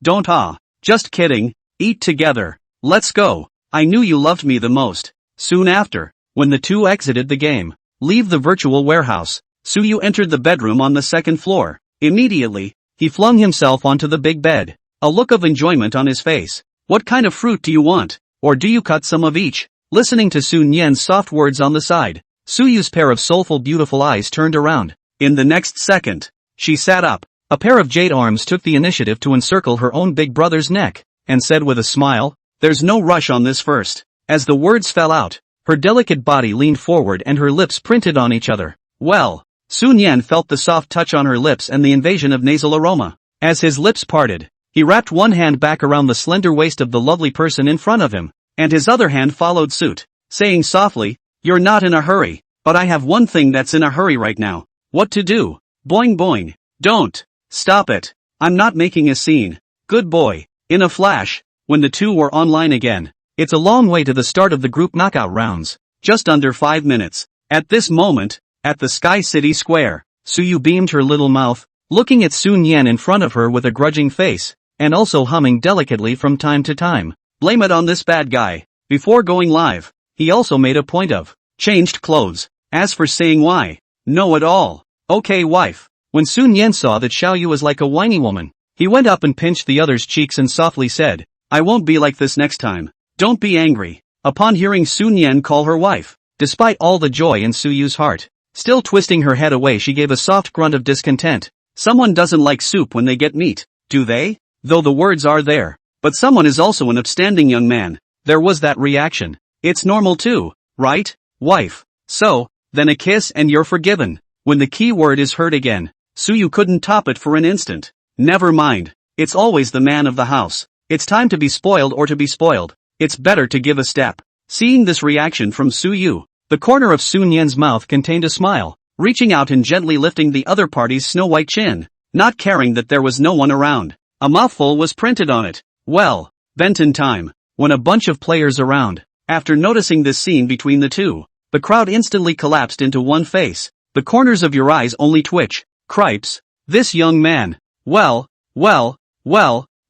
Don't Just kidding. Eat together. Let's go. I knew you loved me the most. Soon after, when the two exited the game, leave the virtual warehouse, Suyu entered the bedroom on the second floor. Immediately, he flung himself onto the big bed, a look of enjoyment on his face. What kind of fruit do you want? Or do you cut some of each? Listening to Sun Yan's soft words on the side, Suyu's pair of soulful beautiful eyes turned around. In the next second, she sat up. A pair of jade arms took the initiative to encircle her own big brother's neck, and said with a smile, "There's no rush on this first." As the words fell out, her delicate body leaned forward and her lips printed on each other. Well, Sun Yan felt the soft touch on her lips and the invasion of nasal aroma. As his lips parted, he wrapped one hand back around the slender waist of the lovely person in front of him, and his other hand followed suit, saying softly, "You're not in a hurry, but I have one thing that's in a hurry right now. What to do? Boing boing. Don't. Stop it. I'm not making a scene. Good boy." In a flash, when the two were online again, it's a long way to the start of the group knockout rounds, just under 5 minutes. At this moment, at the Sky City Square, Suyu beamed her little mouth, looking at Sun Yan in front of her with a grudging face, and also humming delicately from time to time. Blame it on this bad guy. Before going live, he also made a point of changed clothes. As for saying why, no at all. Okay wife. When Sun Yan saw that Xiaoyu was like a whiny woman, he went up and pinched the other's cheeks and softly said, "I won't be like this next time. Don't be angry." Upon hearing Sun Yan call her wife, despite all the joy in Suyu's heart, still twisting her head away, she gave a soft grunt of discontent. Someone doesn't like soup when they get meat, do they? Though the words are there. But someone is also an upstanding young man. There was that reaction. It's normal too, right, wife? So, then a kiss and you're forgiven. When the key word is heard again, Suyu couldn't top it for an instant. Never mind. It's always the man of the house. It's time to be spoiled or to be spoiled. It's better to give a step. Seeing this reaction from Suyu, the corner of Sun Yan's mouth contained a smile, reaching out and gently lifting the other party's snow-white chin, not caring that there was no one around. A mouthful was printed on it. Well, Benton time. When a bunch of players around, after noticing this scene between the two, the crowd instantly collapsed into one face. The corners of your eyes only twitch. Cripes. This young man. Well,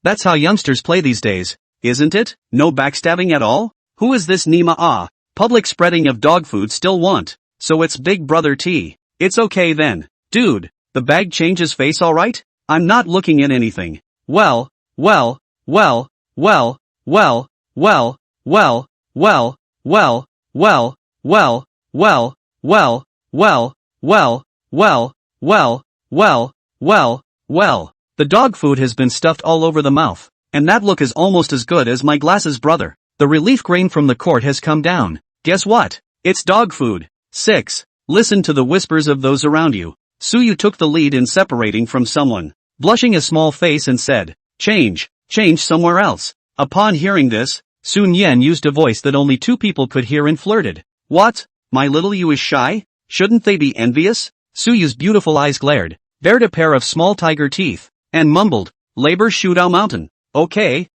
that's how youngsters play these days, isn't it? No backstabbing at all? Who is this Nima? Public spreading of dog food still want. So it's Big Brother T. It's okay then. Dude, the bag changes face alright? I'm not looking at anything. Well, the dog food has been stuffed all over the mouth, and that look is almost as good as my glasses brother. The relief grain from the court has come down. Guess what? It's dog food. 6. Listen to the whispers of those around you. Suyu took the lead in separating from someone, blushing a small face and said, change somewhere else. Upon hearing this, Sun Yan used a voice that only two people could hear and flirted. What? My little you is shy? Shouldn't they be envious? Suyu's beautiful eyes glared, bared a pair of small tiger teeth, and mumbled, labor shootout mountain. Okay,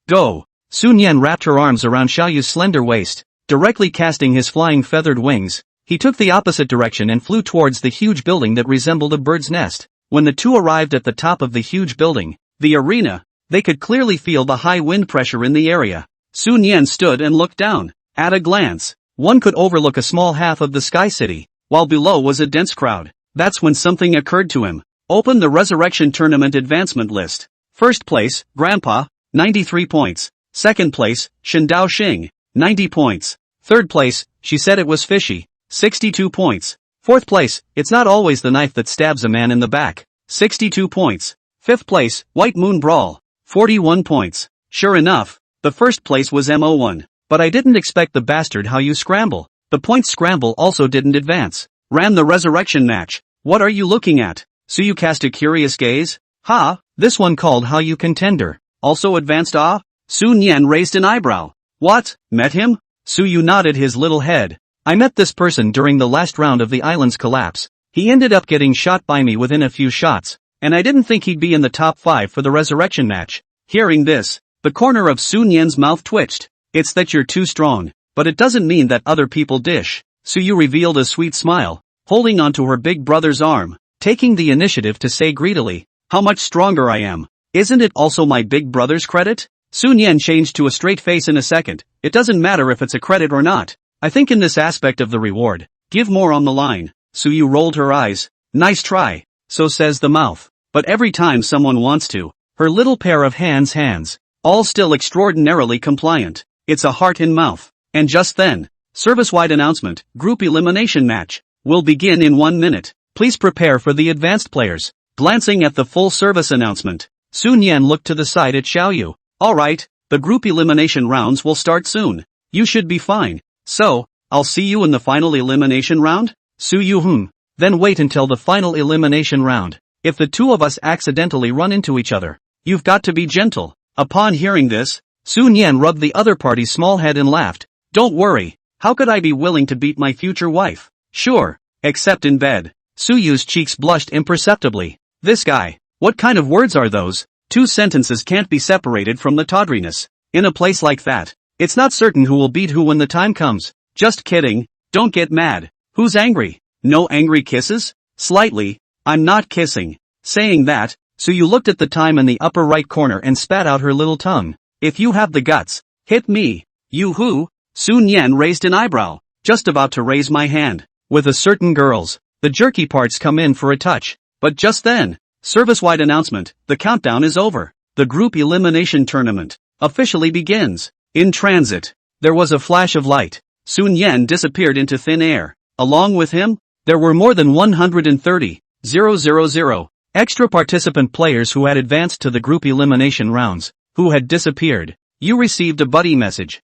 go. Sun Yan wrapped her arms around Xiaoyu's slender waist, directly casting his flying feathered wings. He took the opposite direction and flew towards the huge building that resembled a bird's nest. When the two arrived at the top of the huge building, the arena, They could clearly feel the high wind pressure in the area. Sun Yan stood and looked down. At a glance, one could overlook a small half of the Sky City, while below was a dense crowd. That's when something occurred to him. Open the Resurrection Tournament advancement list. First place, Grandpa, 93 points. Second place, Shindao Xing, 90 points. Third place, she said it was fishy, 62 points. Fourth place, it's not always the knife that stabs a man in the back, 62 points. Fifth place, White Moon Brawl, 41 points. Sure enough, the first place was MO1. But I didn't expect the bastard how you scramble. The points scramble also didn't advance. Ran the resurrection match. What are you looking at? So you cast a curious gaze? Ha, this one called How You Contender. Also advanced ah? Sun Yan raised an eyebrow. What, met him? Su Yu nodded his little head. I met this person during the last round of the island's collapse. He ended up getting shot by me within a few shots, and I didn't think he'd be in the top 5 for the resurrection match. Hearing this, the corner of Sun Yan's mouth twitched. It's that you're too strong, but it doesn't mean that other people dish. Su Yu revealed a sweet smile, holding onto her big brother's arm, taking the initiative to say greedily, how much stronger I am. Isn't it also my big brother's credit? Sun Yan changed to a straight face in a second. It doesn't matter if it's a credit or not. I think in this aspect of the reward, give more on the line. Su Yu rolled her eyes. Nice try. So says the mouth. But every time someone wants to, her little pair of hands, all still extraordinarily compliant. It's a heart in mouth. And just then, service-wide announcement, group elimination match, will begin in 1 minute. Please prepare for the advanced players. Glancing at the full service announcement, Sun Yan looked to the side at Xiaoyu. Alright, the group elimination rounds will start soon. You should be fine. So, I'll see you in the final elimination round? Su Yu Then wait until the final elimination round. If the two of us accidentally run into each other, you've got to be gentle. Upon hearing this, Sun Yan rubbed the other party's small head and laughed. Don't worry, how could I be willing to beat my future wife? Sure, except in bed. Su Yu's cheeks blushed imperceptibly. This guy, what kind of words are those? 2 sentences can't be separated from the tawdriness. In a place like that, it's not certain who will beat who when the time comes. Just kidding, don't get mad. Who's angry? No angry kisses? Slightly, I'm not kissing. Saying that, Su Yu looked at the time in the upper right corner and spat out her little tongue. If you have the guts, hit me. You who? Sun Yan raised an eyebrow, just about to raise my hand. With a certain girls, the jerky parts come in for a touch. But just then, service-wide announcement, the countdown is over. The group elimination tournament officially begins. In transit, there was a flash of light. Sun Yan disappeared into thin air. Along with him, there were more than 130,000 extra participant players who had advanced to the group elimination rounds, who had disappeared. You received a buddy message.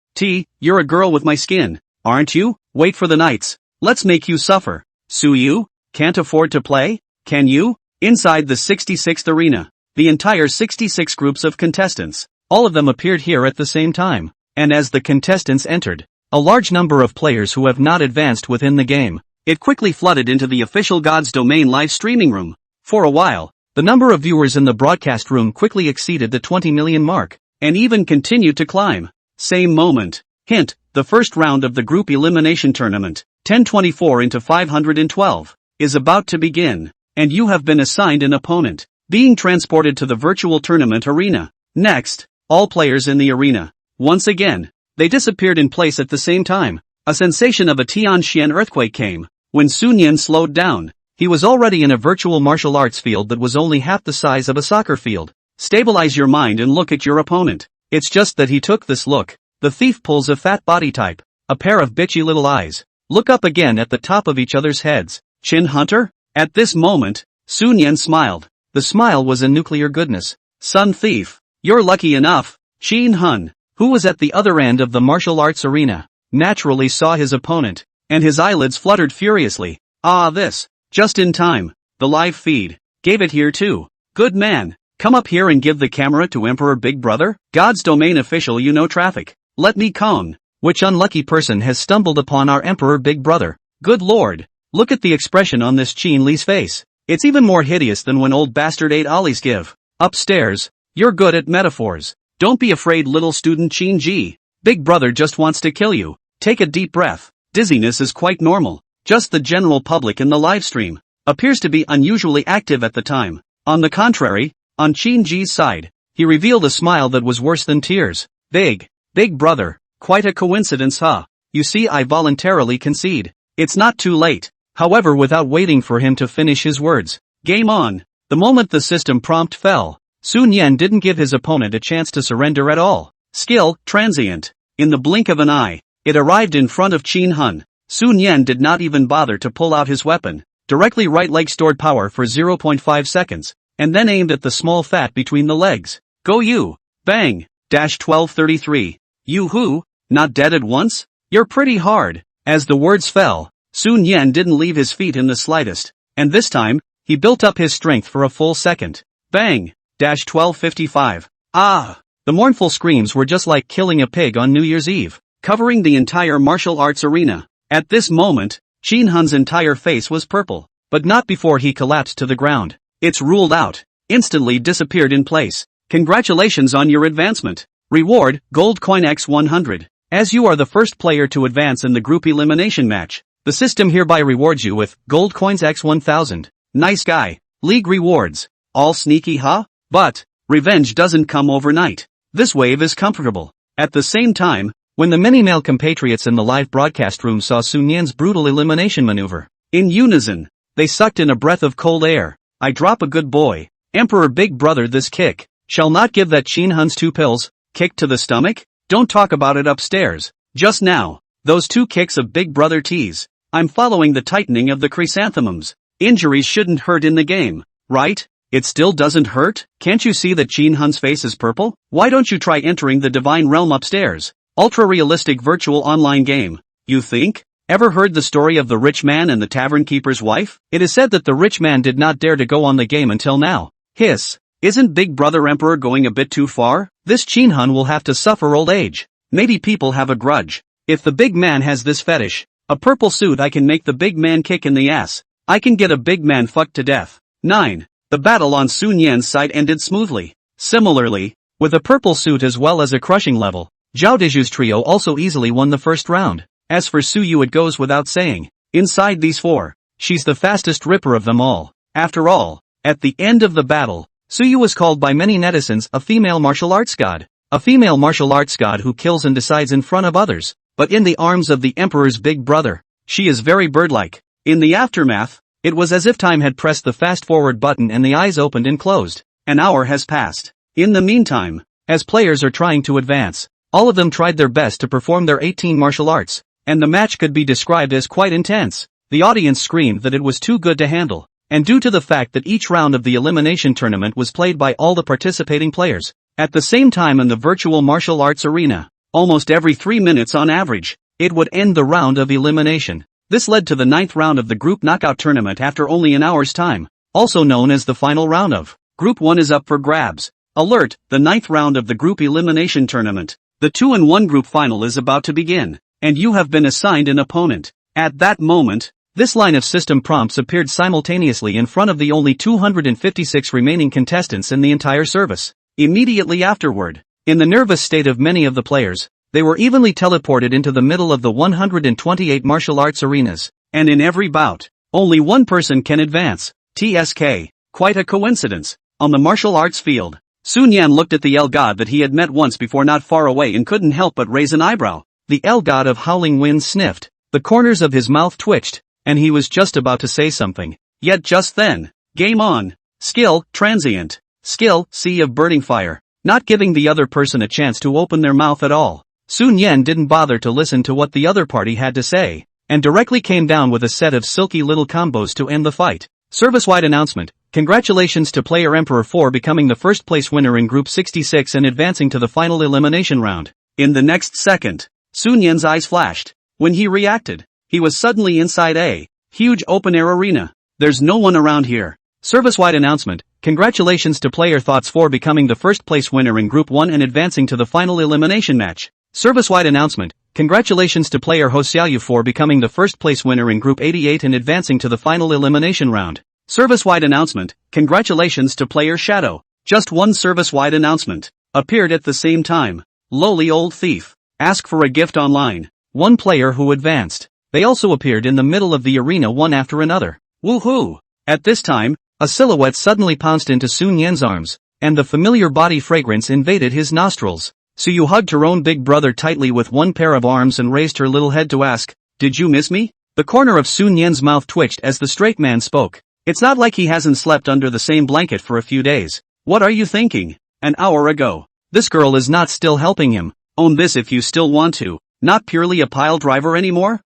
You're a girl with my skin, aren't you? Wait for the nights. Let's make you suffer. Su Yu, can't afford to play? Can you? Inside the 66th arena, the entire 66 groups of contestants, all of them appeared here at the same time. And as the contestants entered, a large number of players who have not advanced within the game, it quickly flooded into the official God's Domain live streaming room. For a while, the number of viewers in the broadcast room quickly exceeded the 20 million mark, and even continued to climb. Same moment. Hint, the first round of the group elimination tournament, 1024 into 512, is about to begin, and you have been assigned an opponent, being transported to the virtual tournament arena. Next, all players in the arena. Once again, they disappeared in place at the same time. A sensation of a Tianxian earthquake came. When Sun Yan slowed down, he was already in a virtual martial arts field that was only half the size of a soccer field. Stabilize your mind and look at your opponent. It's just that he took this look. The thief pulls a fat body type, a pair of bitchy little eyes. Look up again at the top of each other's heads. Chin Hunter? At this moment, Sun Yan smiled. The smile was a nuclear goodness. Sun Thief. You're lucky enough. Shin Hun, who was at the other end of the martial arts arena, naturally saw his opponent, and his eyelids fluttered furiously. Ah, this. Just in time. The live feed. Gave it here too. Good man. Come up here and give the camera to Emperor Big Brother. God's Domain official, you know traffic. Let me Kong. Which unlucky person has stumbled upon our Emperor Big Brother? Good lord. Look at the expression on this Chin Li's face. It's even more hideous than when old bastard ate Ollie's give. Upstairs. You're good at metaphors. Don't be afraid, little student Chin Ji. Big Brother just wants to kill you. Take a deep breath. Dizziness is quite normal. Just the general public in the live stream appears to be unusually active at the time. On the contrary, on Chin Ji's side, he revealed a smile that was worse than tears. Big brother, quite a coincidence, huh? You see, I voluntarily concede. It's not too late. However, without waiting for him to finish his words, game on. The moment the system prompt fell, Sun Yan didn't give his opponent a chance to surrender at all. Skill, transient. In the blink of an eye, it arrived in front of Qin Hun. Sun Yan did not even bother to pull out his weapon. Directly right leg stored power for 0.5 seconds, and then aimed at the small fat between the legs. Go you! Bang! 1233. You who? Not dead at once? You're pretty hard. As the words fell, Sun Yan didn't leave his feet in the slightest, and this time, he built up his strength for a full second. Bang! 1255. Ah! The mournful screams were just like killing a pig on New Year's Eve, covering the entire martial arts arena. At this moment, Qin Hun's entire face was purple, but not before he collapsed to the ground. It's ruled out. Instantly disappeared in place. Congratulations on your advancement. Reward, gold coin x100. As you are the first player to advance in the group elimination match, the system hereby rewards you with gold coins x1000. Nice guy. League rewards. All sneaky, huh? But revenge doesn't come overnight. This wave is comfortable. At the same time, when the many male compatriots in the live broadcast room saw Sun Yan's brutal elimination maneuver, in unison, they sucked in a breath of cold air. I drop a good boy. Emperor Big Brother, this kick shall not give that Qin Hun's 2 pills. Kick to the stomach? Don't talk about it upstairs. Just now, those 2 kicks of Big Brother tease. I'm following the tightening of the chrysanthemums. Injuries shouldn't hurt in the game, right? It still doesn't hurt? Can't you see that Qin Hun's face is purple? Why don't you try entering the divine realm upstairs? Ultra-realistic virtual online game. You think? Ever heard the story of the rich man and the tavern keeper's wife? It is said that the rich man did not dare to go on the game until now. Hiss. Isn't Big Brother Emperor going a bit too far? This Qin Hun will have to suffer old age. Maybe people have a grudge. If the big man has this fetish, a purple suit, I can make the big man kick in the ass. I can get a big man fucked to death. 9. The battle on Sun Yan's side ended smoothly. Similarly, with a purple suit as well as a crushing level, Zhao Deju's trio also easily won the first round. As for Su Yu, it goes without saying. Inside these 4, she's the fastest ripper of them all. After all, at the end of the battle, Su Yu was called by many netizens a female martial arts god. A female martial arts god who kills and decides in front of others. But in the arms of the Emperor's big brother, she is very birdlike. In the aftermath, it was as if time had pressed the fast-forward button and the eyes opened and closed. An hour has passed. In the meantime, as players are trying to advance, all of them tried their best to perform their 18 martial arts, and the match could be described as quite intense. The audience screamed that it was too good to handle, and due to the fact that each round of the elimination tournament was played by all the participating players, at the same time in the virtual martial arts arena, almost every 3 minutes on average, it would end the round of elimination. This led to the 9th round of the group knockout tournament after only an hour's time, also known as the final round of Group 1 is up for grabs. Alert, the 9th round of the group elimination tournament. The 2-in-1 group final is about to begin, and you have been assigned an opponent. At that moment, this line of system prompts appeared simultaneously in front of the only 256 remaining contestants in the entire service. Immediately afterward, in the nervous state of many of the players, they were evenly teleported into the middle of the 128 martial arts arenas, and in every bout, only one person can advance. TSK. Quite a coincidence. On the martial arts field, Sun Yan looked at the El God that he had met once before not far away and couldn't help but raise an eyebrow. The El God of Howling Wind sniffed, the corners of his mouth twitched, and he was just about to say something. Yet just then, game on. Skill, transient. Skill, sea of burning fire. Not giving the other person a chance to open their mouth at all. Sun Yan didn't bother to listen to what the other party had to say, and directly came down with a set of silky little combos to end the fight. Service-wide announcement. Congratulations to player Emperor 4 becoming the first place winner in Group 66 and advancing to the final elimination round. In the next second, Sun Yan's eyes flashed. When he reacted, he was suddenly inside a huge open-air arena. There's no one around here. Service-wide announcement. Congratulations to player Thoughts 4 becoming the first place winner in Group 1 and advancing to the final elimination match. Service-wide announcement. Congratulations to player Hosiayu 4 becoming the first place winner in Group 88 and advancing to the final elimination round. Service-wide announcement. Congratulations to player Shadow. Just one service-wide announcement. Appeared at the same time. Lowly old thief. Ask for a gift online. One player who advanced. They also appeared in the middle of the arena one after another. Woohoo! At this time, a silhouette suddenly pounced into Sun Yan's arms. and the familiar body fragrance invaded his nostrils. Suyu hugged her own big brother tightly with one pair of arms and raised her little head to ask, "Did you miss me?" The corner of Sun Yan's mouth twitched as the straight man spoke. "It's not like he hasn't slept under the same blanket for a few days. What are you thinking? An hour ago. This girl is not still helping him. Own this if you still want to. Not purely a pile driver anymore?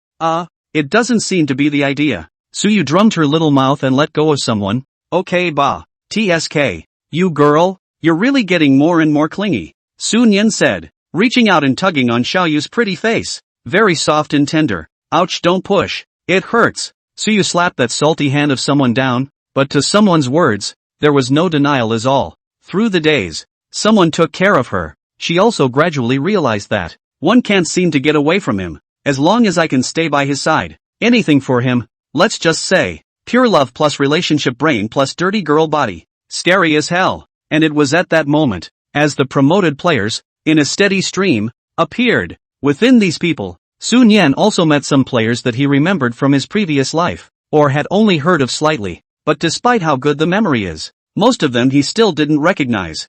It doesn't seem to be the idea." Suyu drummed her little mouth and let go of someone. "Okay bah. TSK. You girl, you're really getting more and more clingy," Sun Yan said, reaching out and tugging on Xiaoyu's pretty face. "Very soft and tender. Ouch, don't push. It hurts." Suyu slapped that salty hand of someone down, but to someone's words, there was no denial at all. Through the days, someone took care of her. She also gradually realized that one can't seem to get away from him. As long as I can stay by his side, anything for him. Let's just say, pure love plus relationship brain plus dirty girl body. Scary as hell. And it was at that moment, as the promoted players, in a steady stream, appeared. Within these people, Sun Yan also met some players that he remembered from his previous life, or had only heard of slightly, but despite how good the memory is, most of them he still didn't recognize.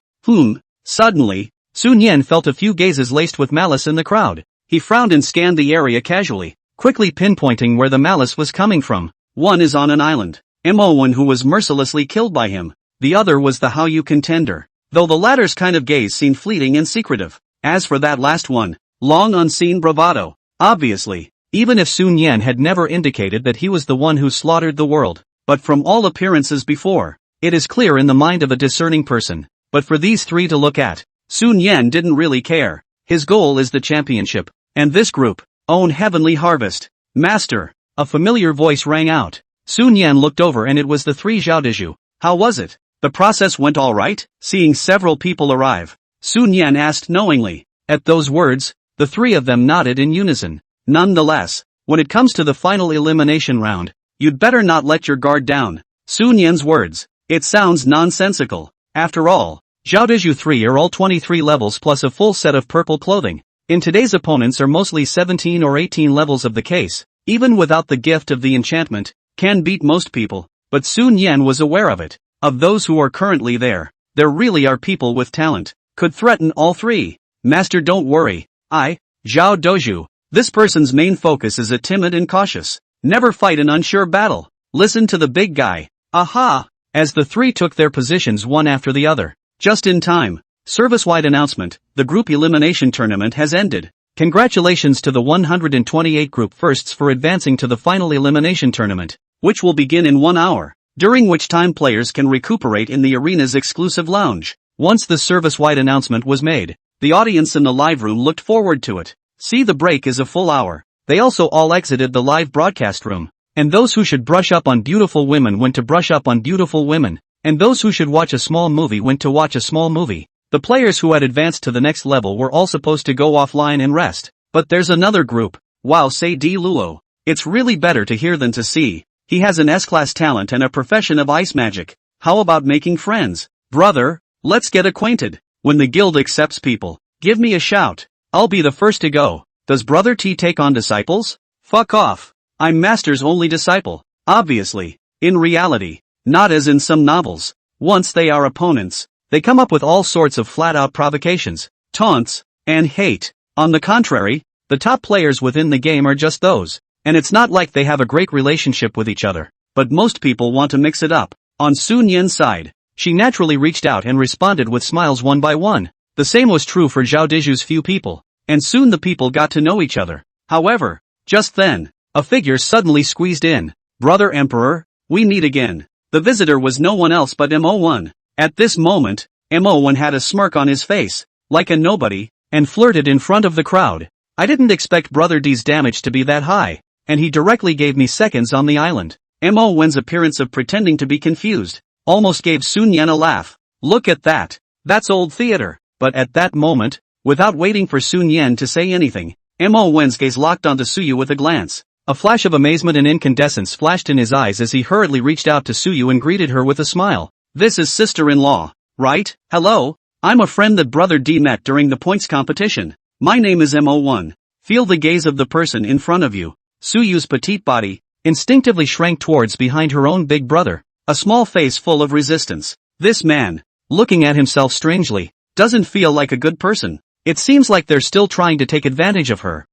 Suddenly, Sun Yan felt a few gazes laced with malice in the crowd. He frowned and scanned the area casually, quickly pinpointing where the malice was coming from. One is on an island, Mo1 who was mercilessly killed by him. The other was the Hao contender, though the latter's kind of gaze seemed fleeting and secretive. As for that last one, long unseen bravado. Obviously, even if Sun Yan had never indicated that he was the one who slaughtered the world, but from all appearances before, it is clear in the mind of a discerning person. But for these three to look at, Sun Yan didn't really care. His goal is the championship, and this group, own Heavenly Harvest. "Master," a familiar voice rang out. Sun Yan looked over and it was the three Zhao. "How was it? The process went all right?" Seeing several people arrive, Sun Yan asked knowingly. At those words, the three of them nodded in unison. "Nonetheless, when it comes to the final elimination round, you'd better not let your guard down." Sun Yan's words. It sounds nonsensical. After all, Zhao 3 are all 23 levels plus a full set of purple clothing. In today's opponents are mostly 17 or 18 levels of the case, even without the gift of the enchantment, can beat most people, but Sun Yan was aware of it. Of those who are currently there really are people with talent, could threaten all three. "Master, don't worry. Zhao Doju, this person's main focus is a timid and cautious, never fight an unsure battle. Listen to the big guy." Aha! As the three took their positions one after the other, just in time. Service-wide announcement, the group elimination tournament has ended. Congratulations to the 128 group firsts for advancing to the final elimination tournament, which will begin in 1 hour, during which time players can recuperate in the arena's exclusive lounge. Once the service-wide announcement was made, the audience in the live room looked forward to it. See, the break is a full hour. They also all exited the live broadcast room, and those who should brush up on beautiful women went to brush up on beautiful women, and those who should watch a small movie went to watch a small movie. The players who had advanced to the next level were all supposed to go offline and rest. But there's another group. Wow, say Di Luo. It's really better to hear than to see. He has an S-class talent and a profession of ice magic. How about making friends? Brother, let's get acquainted. When the guild accepts people, give me a shout. I'll be the first to go. Does Brother T take on disciples? Fuck off. I'm Master's only disciple. Obviously. In reality. Not as in some novels. Once they are opponents, they come up with all sorts of flat-out provocations, taunts, and hate. On the contrary, the top players within the game are just those. And it's not like they have a great relationship with each other. But most people want to mix it up. On Sun Yan's side, she naturally reached out and responded with smiles one by one. The same was true for Zhao Diju's few people. And soon the people got to know each other. However, just then, a figure suddenly squeezed in. "Brother Emperor, we meet again." The visitor was no one else but Mo1. At this moment, Mo1 had a smirk on his face, like a nobody, and flirted in front of the crowd. "I didn't expect Brother D's damage to be that high, and he directly gave me seconds on the island." Mo1's appearance of pretending to be confused almost gave Sun Yan a laugh. "Look at that. That's old theater." But at that moment, without waiting for Sun Yan to say anything, Mo1's gaze locked onto Suyu with a glance. A flash of amazement and incandescence flashed in his eyes as he hurriedly reached out to Suyu and greeted her with a smile. "This is sister-in-law, right? Hello, I'm a friend that Brother D met during the points competition. My name is Mo1. Feel the gaze of the person in front of you." Suyu's petite body instinctively shrank towards behind her own big brother, a small face full of resistance. This man, looking at himself strangely. Doesn't feel like a good person. It seems like they're still trying to take advantage of her.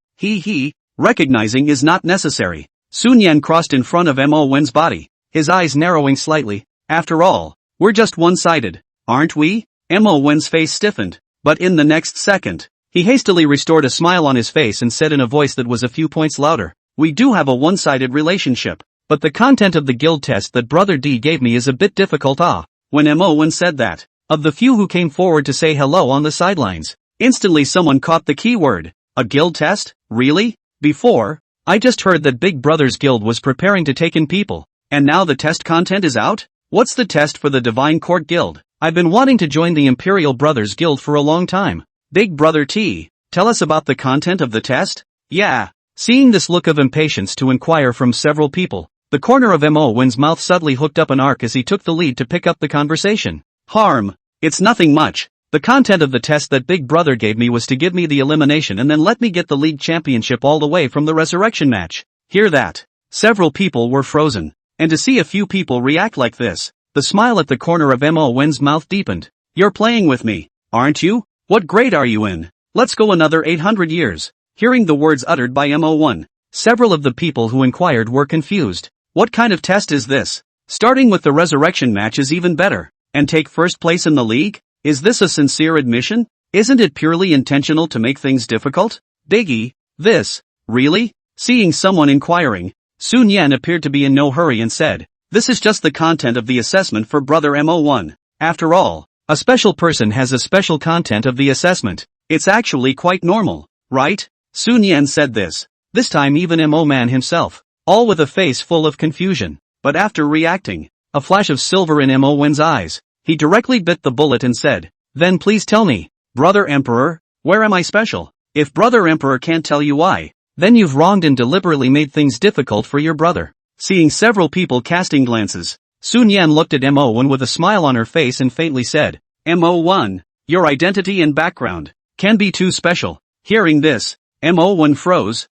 Recognizing is not necessary. Sun Yan crossed in front of Mo Wen's body, his eyes narrowing slightly. After all, we're just one-sided, aren't we? Mo Wen's face stiffened, but in the next second, he hastily restored a smile on his face and said in a voice that was a few points louder, "We do have a one-sided relationship, but the content of the guild test that Brother D gave me is a bit difficult." When Mo Wen said that, of the few who came forward to say hello on the sidelines, instantly someone caught the key word. A guild test? Really? Before, I just heard that Big Brother's guild was preparing to take in people, and now the test content is out? What's the test for the Divine Court Guild? I've been wanting to join the Imperial Brothers Guild for a long time. Big Brother T, tell us about the content of the test? Yeah. Seeing this look of impatience to inquire from several people, the corner of Mo Wen's mouth suddenly hooked up an arc as he took the lead to pick up the conversation. It's nothing much. The content of the test that Big Brother gave me was to give me the elimination and then let me get the league championship all the way from the resurrection match. Hear that? Several people were frozen. And to see a few people react like this, the smile at the corner of Mo Wen's mouth deepened. You're playing with me, aren't you? What grade are you in? Let's go another 800 years. Hearing the words uttered by Mo Wen, several of the people who inquired were confused. What kind of test is this? Starting with the resurrection match is even better. And take first place in the league? Is this a sincere admission? Isn't it purely intentional to make things difficult? Biggie, this, really? Seeing someone inquiring, Sun Yan appeared to be in no hurry and said, "This is just the content of the assessment for Brother Mo Wen. After all, a special person has a special content of the assessment. It's actually quite normal, right?" Sun Yan said this time even Mo Man himself, all with a face full of confusion. But after reacting, a flash of silver in Mo Wen's eyes, he directly bit the bullet and said, "Then please tell me, Brother Emperor, where am I special? If Brother Emperor can't tell you why, then you've wronged and deliberately made things difficult for your brother." Seeing several people casting glances, Sun Yan looked at Mo Wen with a smile on her face and faintly said, "Mo Wen, your identity and background can be too special." Hearing this, Mo Wen froze.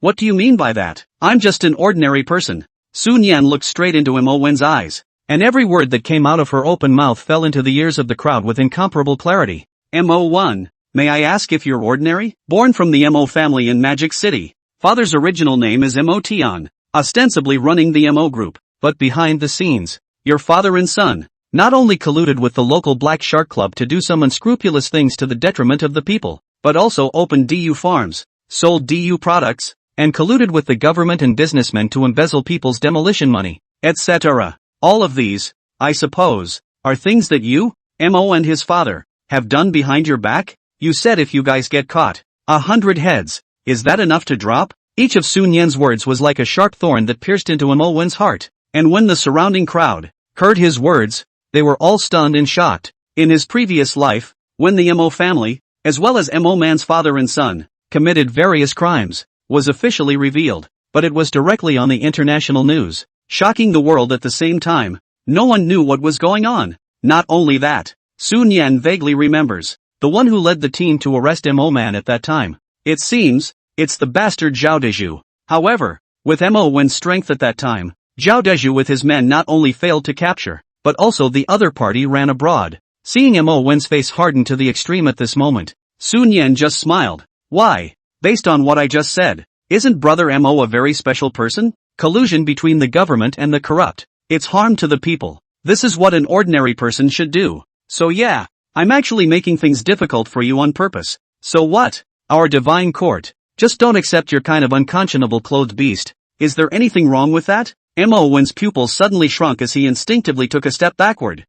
What do you mean by that? I'm just an ordinary person. Sun Yan looked straight into Mo Wen's eyes, and every word that came out of her open mouth fell into the ears of the crowd with incomparable clarity. Mo Wen, may I ask if you're ordinary? Born from the Mo family in Magic City. Father's original name is Mo Tian, ostensibly running the Mo group, but behind the scenes, your father and son not only colluded with the local Black Shark Club to do some unscrupulous things to the detriment of the people, but also opened DU farms, sold DU products, and colluded with the government and businessmen to embezzle people's demolition money, etc. All of these, I suppose, are things that you, Mo and his father, have done behind your back? You said if you guys get caught, 100 heads, is that enough to drop? Each of Sun Yan's words was like a sharp thorn that pierced into Mo Wen's heart, and when the surrounding crowd heard his words, they were all stunned and shocked. In his previous life, when the Mo family, as well as Mo Man's father and son, committed various crimes, was officially revealed, but it was directly on the international news, shocking the world at the same time. No one knew what was going on. Not only that, Sun Yan vaguely remembers the one who led the team to arrest Mo Man at that time. It seems, it's the bastard Zhao Deju. However, with Mo Wen's strength at that time, Zhao Deju with his men not only failed to capture, but also the other party ran abroad. Seeing Mo Wen's face harden to the extreme at this moment, Sun Yan just smiled. Why? Based on what I just said, isn't Brother Mo a very special person? Collusion between the government and the corrupt. It's harm to the people. This is what an ordinary person should do. So yeah, I'm actually making things difficult for you on purpose. So what? Our divine court. Just don't accept your kind of unconscionable clothed beast. Is there anything wrong with that? Mo Wen's pupils suddenly shrunk as he instinctively took a step backward.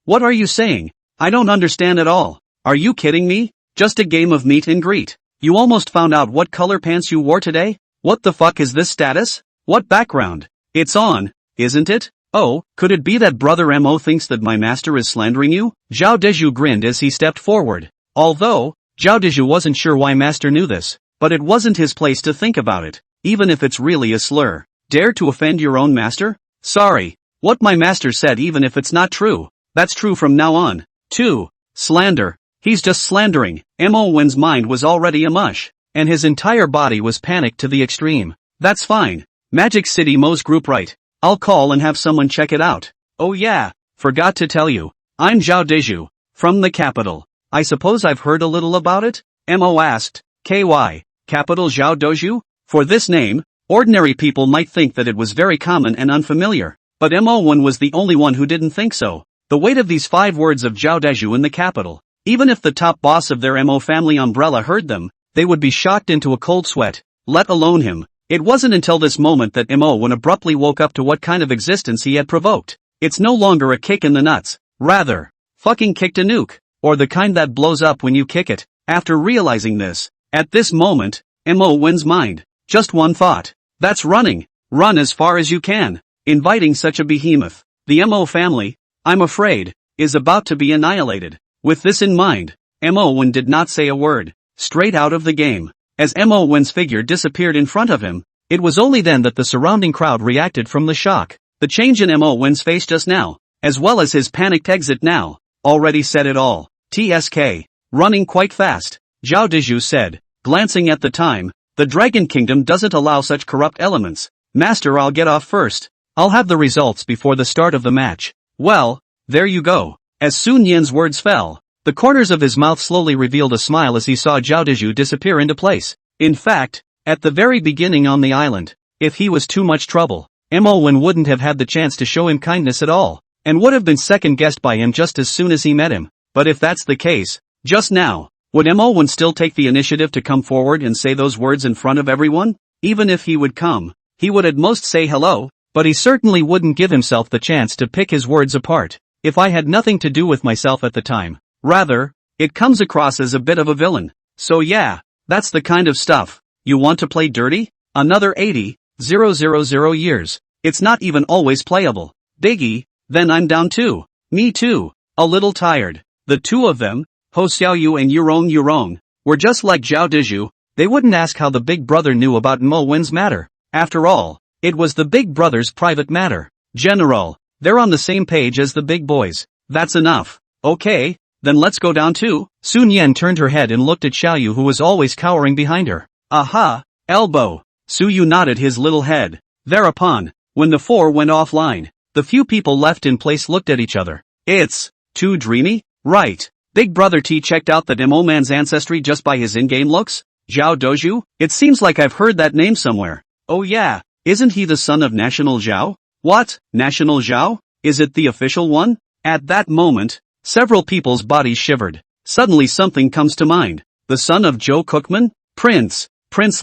What are you saying? I don't understand at all. Are you kidding me? Just a game of meet and greet. You almost found out what color pants you wore today? What the fuck is this status? What background? It's on, isn't it? Oh, could it be that Brother Mo thinks that my master is slandering you? Zhao Deju grinned as he stepped forward. Although, Zhao Deju wasn't sure why master knew this, but it wasn't his place to think about it, even if it's really a slur. Dare to offend your own master? Sorry, what my master said even if it's not true, that's true from now on. 2. Slander. He's just slandering. Mo Wen's mind was already a mush, and his entire body was panicked to the extreme. That's fine. Magic City Mo's group right. I'll call and have someone check it out. Oh yeah, forgot to tell you. I'm Zhao Deju, from the capital. I suppose I've heard a little about it? Mo asked. KY, capital Zhao Doju? For this name, ordinary people might think that it was very common and unfamiliar, but Mo1 was the only one who didn't think so. The weight of these 5 words of Zhao Deju in the capital, even if the top boss of their Mo family umbrella heard them, they would be shocked into a cold sweat, let alone him. It wasn't until this moment that Mo1 abruptly woke up to what kind of existence he had provoked. It's no longer a kick in the nuts, rather, fucking kicked a nuke, or the kind that blows up when you kick it. After realizing this, at this moment, Mo1's mind, just one thought. That's running. Run as far as you can. Inviting such a behemoth, the Mo family, I'm afraid, is about to be annihilated. With this in mind, Mo1 did not say a word. Straight out of the game. As Mo1's figure disappeared in front of him, it was only then that the surrounding crowd reacted from the shock. The change in Mo1's face just now, as well as his panicked exit now, already said it all. TSK. Running quite fast, Zhao Deju said, glancing at the time. The Dragon Kingdom doesn't allow such corrupt elements. Master, I'll get off first. I'll have the results before the start of the match. Well, there you go. As Sun Yan's words fell, the corners of his mouth slowly revealed a smile as he saw Zhao Deju disappear into place. In fact, at the very beginning on the island, if he was too much trouble, Mo1 wouldn't have had the chance to show him kindness at all, and would have been second-guessed by him just as soon as he met him. But if that's the case, just now, would Mo1 still take the initiative to come forward and say those words in front of everyone? Even if he would come, he would at most say hello, but he certainly wouldn't give himself the chance to pick his words apart. If I had nothing to do with myself at the time, rather, it comes across as a bit of a villain. So yeah, that's the kind of stuff. You want to play dirty? Another 80,000 years. It's not even always playable. Biggie, then I'm down too. Me too. A little tired. The two of them, Ho Xiaoyu and Yurong, were just like Zhao Deju. They wouldn't ask how the big brother knew about Mo1's matter. After all, it was the big brother's private matter. General, they're on the same page as the big boys. That's enough. Okay, then let's go down too. Sun Yan turned her head and looked at Xiaoyu, who was always cowering behind her. Aha, elbow. Su Yu nodded his little head. Thereupon, when the 4 went offline, the few people left in place looked at each other. It's too dreamy? Right. Big Brother T checked out the Mo man's ancestry just by his in-game looks? Zhao Doju? It seems like I've heard that name somewhere. Oh yeah, isn't he the son of National Zhao? What? National Zhao? Is it the official one? At that moment, several people's bodies shivered. Suddenly something comes to mind. The son of Joe Cookman? Prince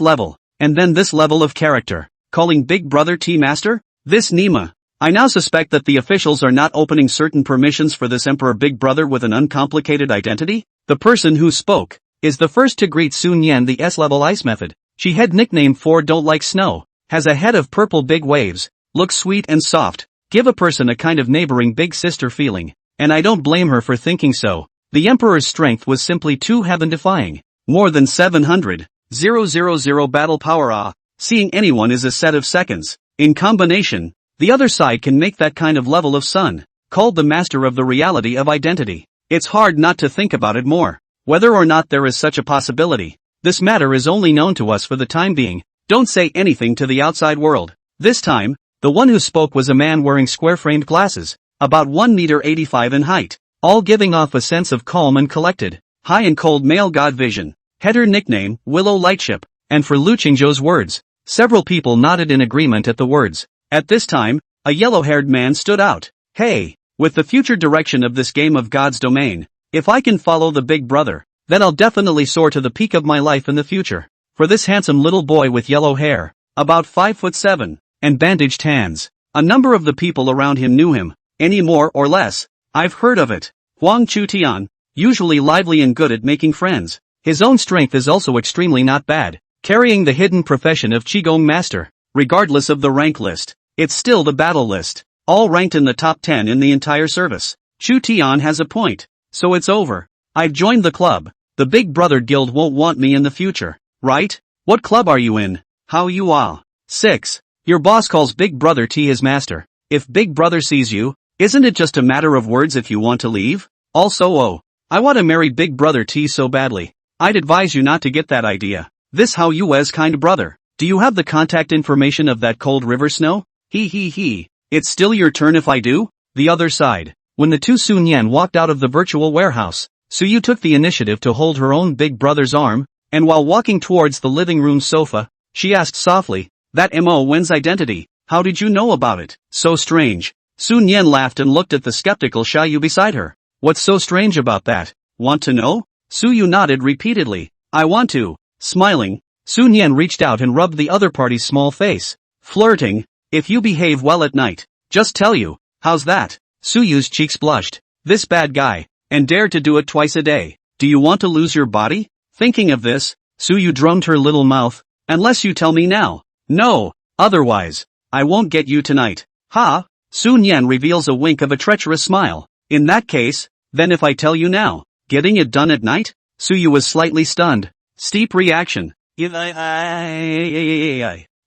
level. And then this level of character. Calling Big Brother T Master? This Nima. I now suspect that the officials are not opening certain permissions for this Emperor Big Brother with an uncomplicated identity. The person who spoke is the first to greet Sun Yan, the S-level ice method. She had nickname 4 don't like snow, has a head of purple big waves, looks sweet and soft, give a person a kind of neighboring big sister feeling, and I don't blame her for thinking so. The Emperor's strength was simply too heaven-defying. More than 700,000 battle power. Seeing anyone is a set of seconds. In combination, the other side can make that kind of level of sun, called the master of the reality of identity. It's hard not to think about it more. Whether or not there is such a possibility, this matter is only known to us for the time being. Don't say anything to the outside world. This time, the one who spoke was a man wearing square-framed glasses, about 1.85 m in height, all giving off a sense of calm and collected, high and cold male god vision. Header nickname, Willow Lightship. And for Lu Qingzhou's words, several people nodded in agreement at the words. At this time, a yellow-haired man stood out. Hey, with the future direction of this game of God's domain, if I can follow the big brother, then I'll definitely soar to the peak of my life in the future. For this handsome little boy with yellow hair, about 5'7", and bandaged hands, a number of the people around him knew him, any more or less. I've heard of it. Huang Chutian, usually lively and good at making friends. His own strength is also extremely not bad, carrying the hidden profession of Qigong Master. Regardless of the rank list, it's still the battle list, all ranked in the top 10 in the entire service. Chu Tian has a point, so it's over. I've joined the club. The Big Brother Guild won't want me in the future, right? What club are you in? How you are? 6. Your boss calls Big Brother T his master. If Big Brother sees you, isn't it just a matter of words if you want to leave? Also I want to marry Big Brother T so badly. I'd advise you not to get that idea. This how you as kind brother. Do you have the contact information of that cold river snow? He. It's still your turn if I do? The other side. When the two Sun Yan walked out of the virtual warehouse, Suyu took the initiative to hold her own big brother's arm, and while walking towards the living room sofa, she asked softly, "That Mo Wen's identity, how did you know about it?" "So strange." Sun Yan laughed and looked at the skeptical Xiaoyu beside her. "What's so strange about that? Want to know?" Suyu nodded repeatedly. "I want to." Smiling, Sun Yan reached out and rubbed the other party's small face. Flirting, "If you behave well at night, just tell you, how's that?" Suyu's cheeks blushed. This bad guy, and dared to do it twice a day. "Do you want to lose your body?" Thinking of this, Suyu drummed her little mouth. "Unless you tell me now." "No, otherwise, I won't get you tonight." "Ha?" Sun Yan reveals a wink of a treacherous smile. "In that case, then if I tell you now, getting it done at night?" Suyu was slightly stunned. Steep reaction.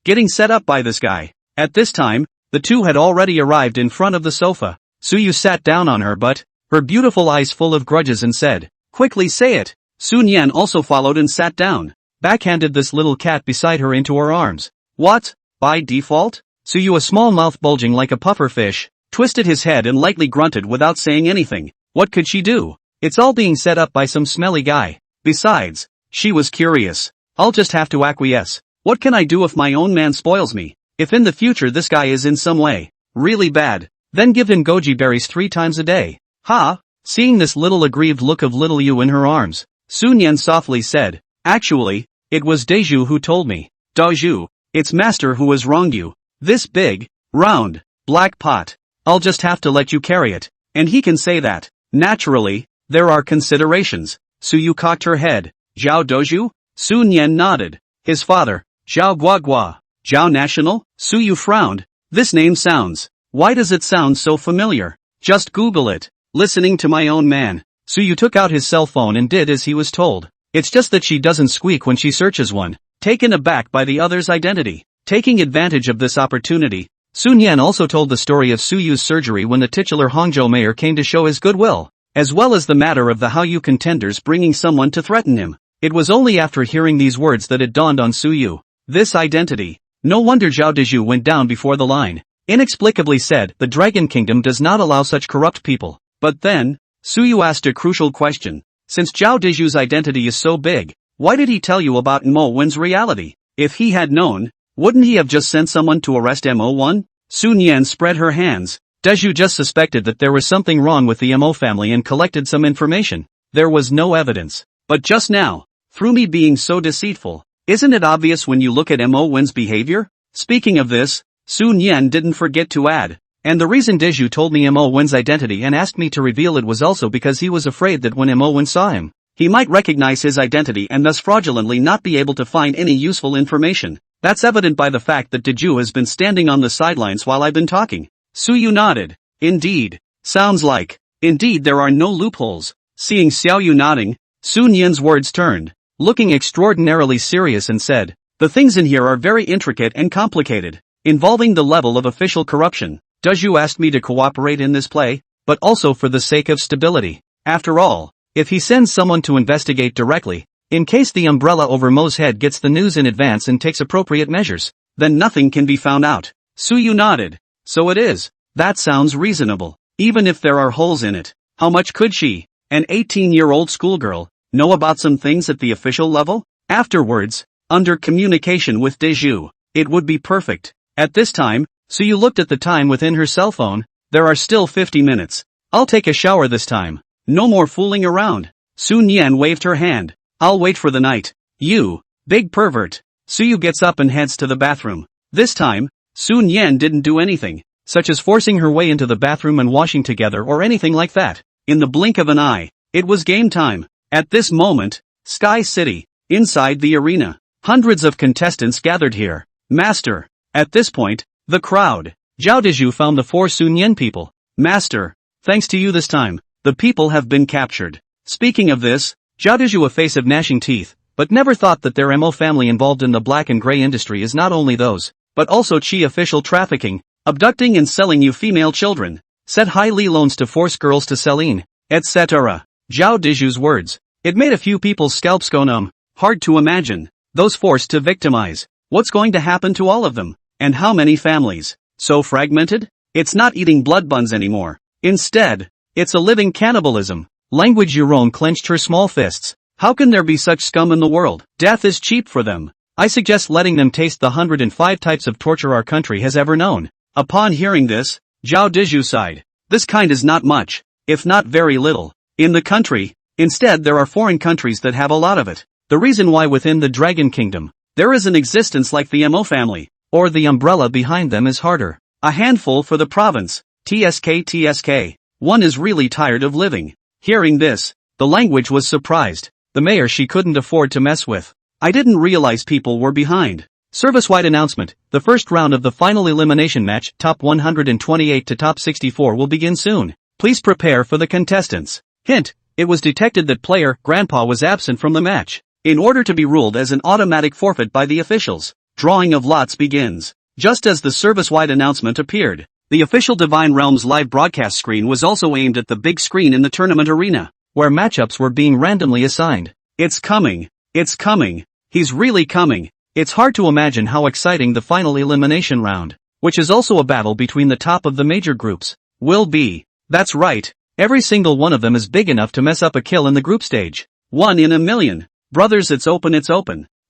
Getting set up by this guy. At this time, the two had already arrived in front of the sofa. Suyu sat down on her butt, her beautiful eyes full of grudges and said, "Quickly say it." Sun Yan also followed and sat down. Backhanded this little cat beside her into her arms. "What? By default?" Suyu, a small mouth bulging like a puffer fish, twisted his head and lightly grunted without saying anything. What could she do? It's all being set up by some smelly guy. Besides, she was curious. I'll just have to acquiesce. What can I do if my own man spoils me? If in the future this guy is in some way really bad, then give him goji berries 3 times a day. Ha! Seeing this little aggrieved look of little Yu in her arms, Sun Yan softly said, "Actually, it was Deju who told me." "Deju, it's master who has wronged you. This big, round, black pot. I'll just have to let you carry it. And he can say that. Naturally, there are considerations." Suyu cocked her head. "Zhao Doju?" Sun Yan nodded. "His father, Zhao Guagua. Zhao National?" Suyu frowned. "This name sounds. Why does it sound so familiar? Just Google it." Listening to my own man. Suyu took out his cell phone and did as he was told. It's just that she doesn't squeak when she searches one. Taken aback by the other's identity. Taking advantage of this opportunity, Sun Yan also told the story of Suyu's surgery when the titular Hangzhou mayor came to show his goodwill, as well as the matter of the Hallyu contenders bringing someone to threaten him. It was only after hearing these words that it dawned on Suyu. This identity. No wonder Zhao Deju went down before the line. Inexplicably said, the Dragon Kingdom does not allow such corrupt people. But then, Suyu asked a crucial question. Since Zhao Deju's identity is so big, why did he tell you about Mo Wen's reality? If he had known, wouldn't he have just sent someone to arrest Mo Wen? Sun Yan spread her hands. Deju just suspected that there was something wrong with the Mo family and collected some information. There was no evidence. But just now, through me being so deceitful, isn't it obvious when you look at Mo Wen's behavior? Speaking of this, Sun Yan didn't forget to add. And the reason Deju told me Mo Wen's identity and asked me to reveal it was also because he was afraid that when Mo Wen saw him, he might recognize his identity and thus fraudulently not be able to find any useful information. That's evident by the fact that Deju has been standing on the sidelines while I've been talking. Suyu nodded. Indeed. Sounds like. Indeed there are no loopholes. Seeing Xiaoyu nodding, Sun Yan's words turned, looking extraordinarily serious and said, "The things in here are very intricate and complicated, involving the level of official corruption. Deju asked me to cooperate in this play, but also for the sake of stability. After all, if he sends someone to investigate directly, in case the umbrella over Mo's head gets the news in advance and takes appropriate measures, then nothing can be found out." Suyu nodded. "So it is. That sounds reasonable. Even if there are holes in it. How much could she, an 18-year-old schoolgirl, know about some things at the official level? Afterwards, under communication with Deju, it would be perfect." At this time, Suyu looked at the time within her cell phone. "There are still 50 minutes. I'll take a shower this time. No more fooling around." Sun Yan waved her hand. "I'll wait for the night. You, big pervert." Suyu gets up and heads to the bathroom. This time, Sun Yan didn't do anything, such as forcing her way into the bathroom and washing together or anything like that. In the blink of an eye, it was game time. At this moment, Sky City, inside the arena, hundreds of contestants gathered here. "Master." At this point, the crowd. Zhao Deju found the 4 Sun Yan people. "Master, thanks to you this time, the people have been captured." Speaking of this, Zhao Deju, a face of gnashing teeth, but never thought that their Mo family involved in the black and gray industry is not only those, but also chi official trafficking, abducting and selling you female children, set high loans to force girls to sell in, etc. Zhao Deju's words. It made a few people's scalps go numb. Hard to imagine. Those forced to victimize. What's going to happen to all of them? And how many families? So fragmented? It's not eating blood buns anymore. Instead, It's a living cannibalism. Language Euron clenched her small fists. How can there be such scum in the world? Death is cheap for them. I suggest letting them taste the 105 types of torture our country has ever known. Upon hearing this, Zhao Dizhu sighed. This kind is not much, if not very little, in the country. Instead, there are foreign countries that have a lot of it. The reason why within the Dragon Kingdom, there is an existence like the Mo family, or the umbrella behind them is harder. A handful for the province. TSK. One is really tired of living. Hearing this, the language was surprised. The mayor she couldn't afford to mess with. I didn't realize people were behind. Service-wide announcement, the first round of the final elimination match, top 128 to top 64 will begin soon. Please prepare for the contestants. Hint, it was detected that player Grandpa was absent from the match. In order to be ruled as an automatic forfeit by the officials, drawing of lots begins. Just as the service-wide announcement appeared, the official Divine Realms live broadcast screen was also aimed at the big screen in the tournament arena, where matchups were being randomly assigned. It's coming. It's coming. He's really coming. It's hard to imagine how exciting the final elimination round, which is also a battle between the top of the major groups, will be. That's right. Every single one of them is big enough to mess up a kill in the group stage. 1 in a million. Brothers, it's open.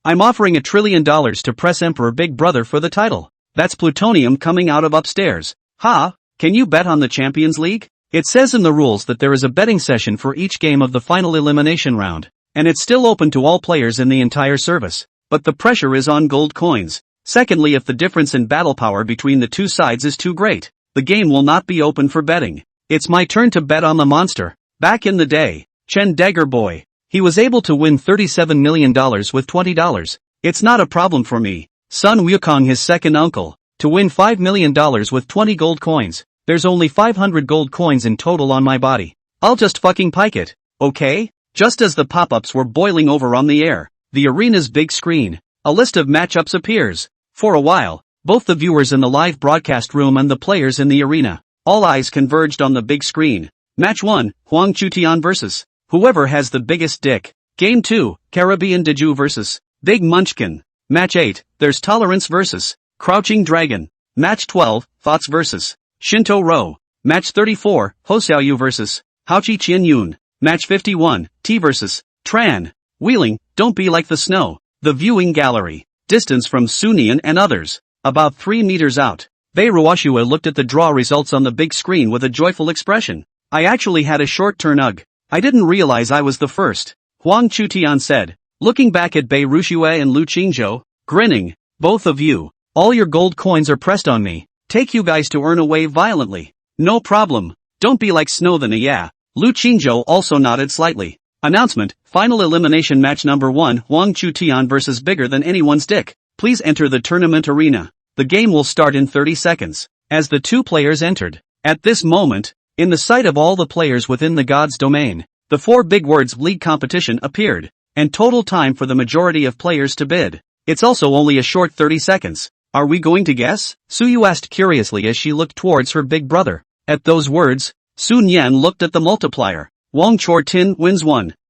I'm offering $1 trillion to press Emperor Big Brother for the title. That's plutonium coming out of upstairs. Ha! Can you bet on the Champions League? It says in the rules that there is a betting session for each game of the final elimination round, and it's still open to all players in the entire service. But the pressure is on gold coins. Secondly, if the difference in battle power between the two sides is too great, the game will not be open for betting. It's my turn to bet on the monster. Back in the day, Chen Dagger Boy, he was able to win $37 million with $20. It's not a problem for me, Sun Wukong, his second uncle, to win $5 million with 20 gold coins. There's only 500 gold coins in total on my body. I'll just fucking pike it, okay? Just as the pop-ups were boiling over on the air, the arena's big screen, a list of matchups appears. For a while, both the viewers in the live broadcast room and the players in the arena, all eyes converged on the big screen. Match 1, Huang Chutian vs. Whoever has the biggest dick. Game 2, Caribbean Diju vs. Big Munchkin. Match 8, There's Tolerance vs. Crouching Dragon. Match 12, Thoughts vs. Shinto Ro. Match 34, Hoseaoyu vs. Haochi Qian Yun. Match 51, T vs. Tran. Wheeling, Don't Be Like the Snow. The viewing gallery. Distance from Sunian and others. About 3 meters out. Bei Ruoshua looked at the draw results on the big screen with a joyful expression. I actually had a short turn. Ugh. I didn't realize I was the first. Huang Chutian said, looking back at Bei Ruoshua and Lu Qingzhou, grinning. Both of you. All your gold coins are pressed on me. Take you guys to earn away violently. No problem. Don't be like snow then, yeah. Lu Qingzhou also nodded slightly. Announcement, final elimination match number 1, Huang Chutian vs. Bigger Than Anyone's Dick. Please enter the tournament arena. The game will start in 30 seconds. As the two players entered, at this moment, in the sight of all the players within the God's domain, the 4 big words league competition appeared, and total time for the majority of players to bid. It's also only a short 30 seconds. Are we going to guess? Suyu asked curiously as she looked towards her big brother. At those words, Sun Yan looked at the multiplier. Wang Chortin wins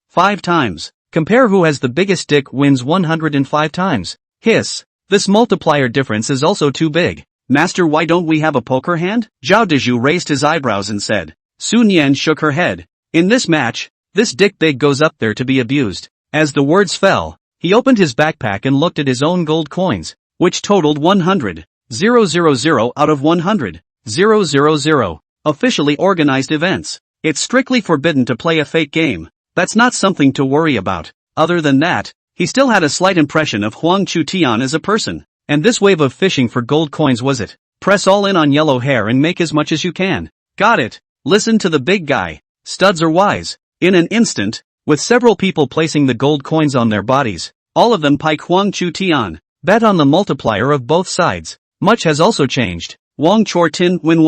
5 times. Compare who has the biggest dick wins 105 times. Hiss. This multiplier difference is also too big. Master, why don't we have a poker hand? Zhao Dizhu raised his eyebrows and said. Sun Yan shook her head. In this match, this dick big goes up there to be abused. As the words fell, he opened his backpack and looked at his own gold coins, which totaled 100. 000 out of 100. 000. Officially organized events. It's strictly forbidden to play a fake game. That's not something to worry about. Other than that, he still had a slight impression of Huang Chutian as a person. And this wave of fishing for gold coins was it. Press all in on yellow hair and make as much as you can. Got it. Listen to the big guy. Studs are wise. In an instant, with several people placing the gold coins on their bodies, all of them pike Huang Chutian. Bet on the multiplier of both sides. Much has also changed. Wang Chortin win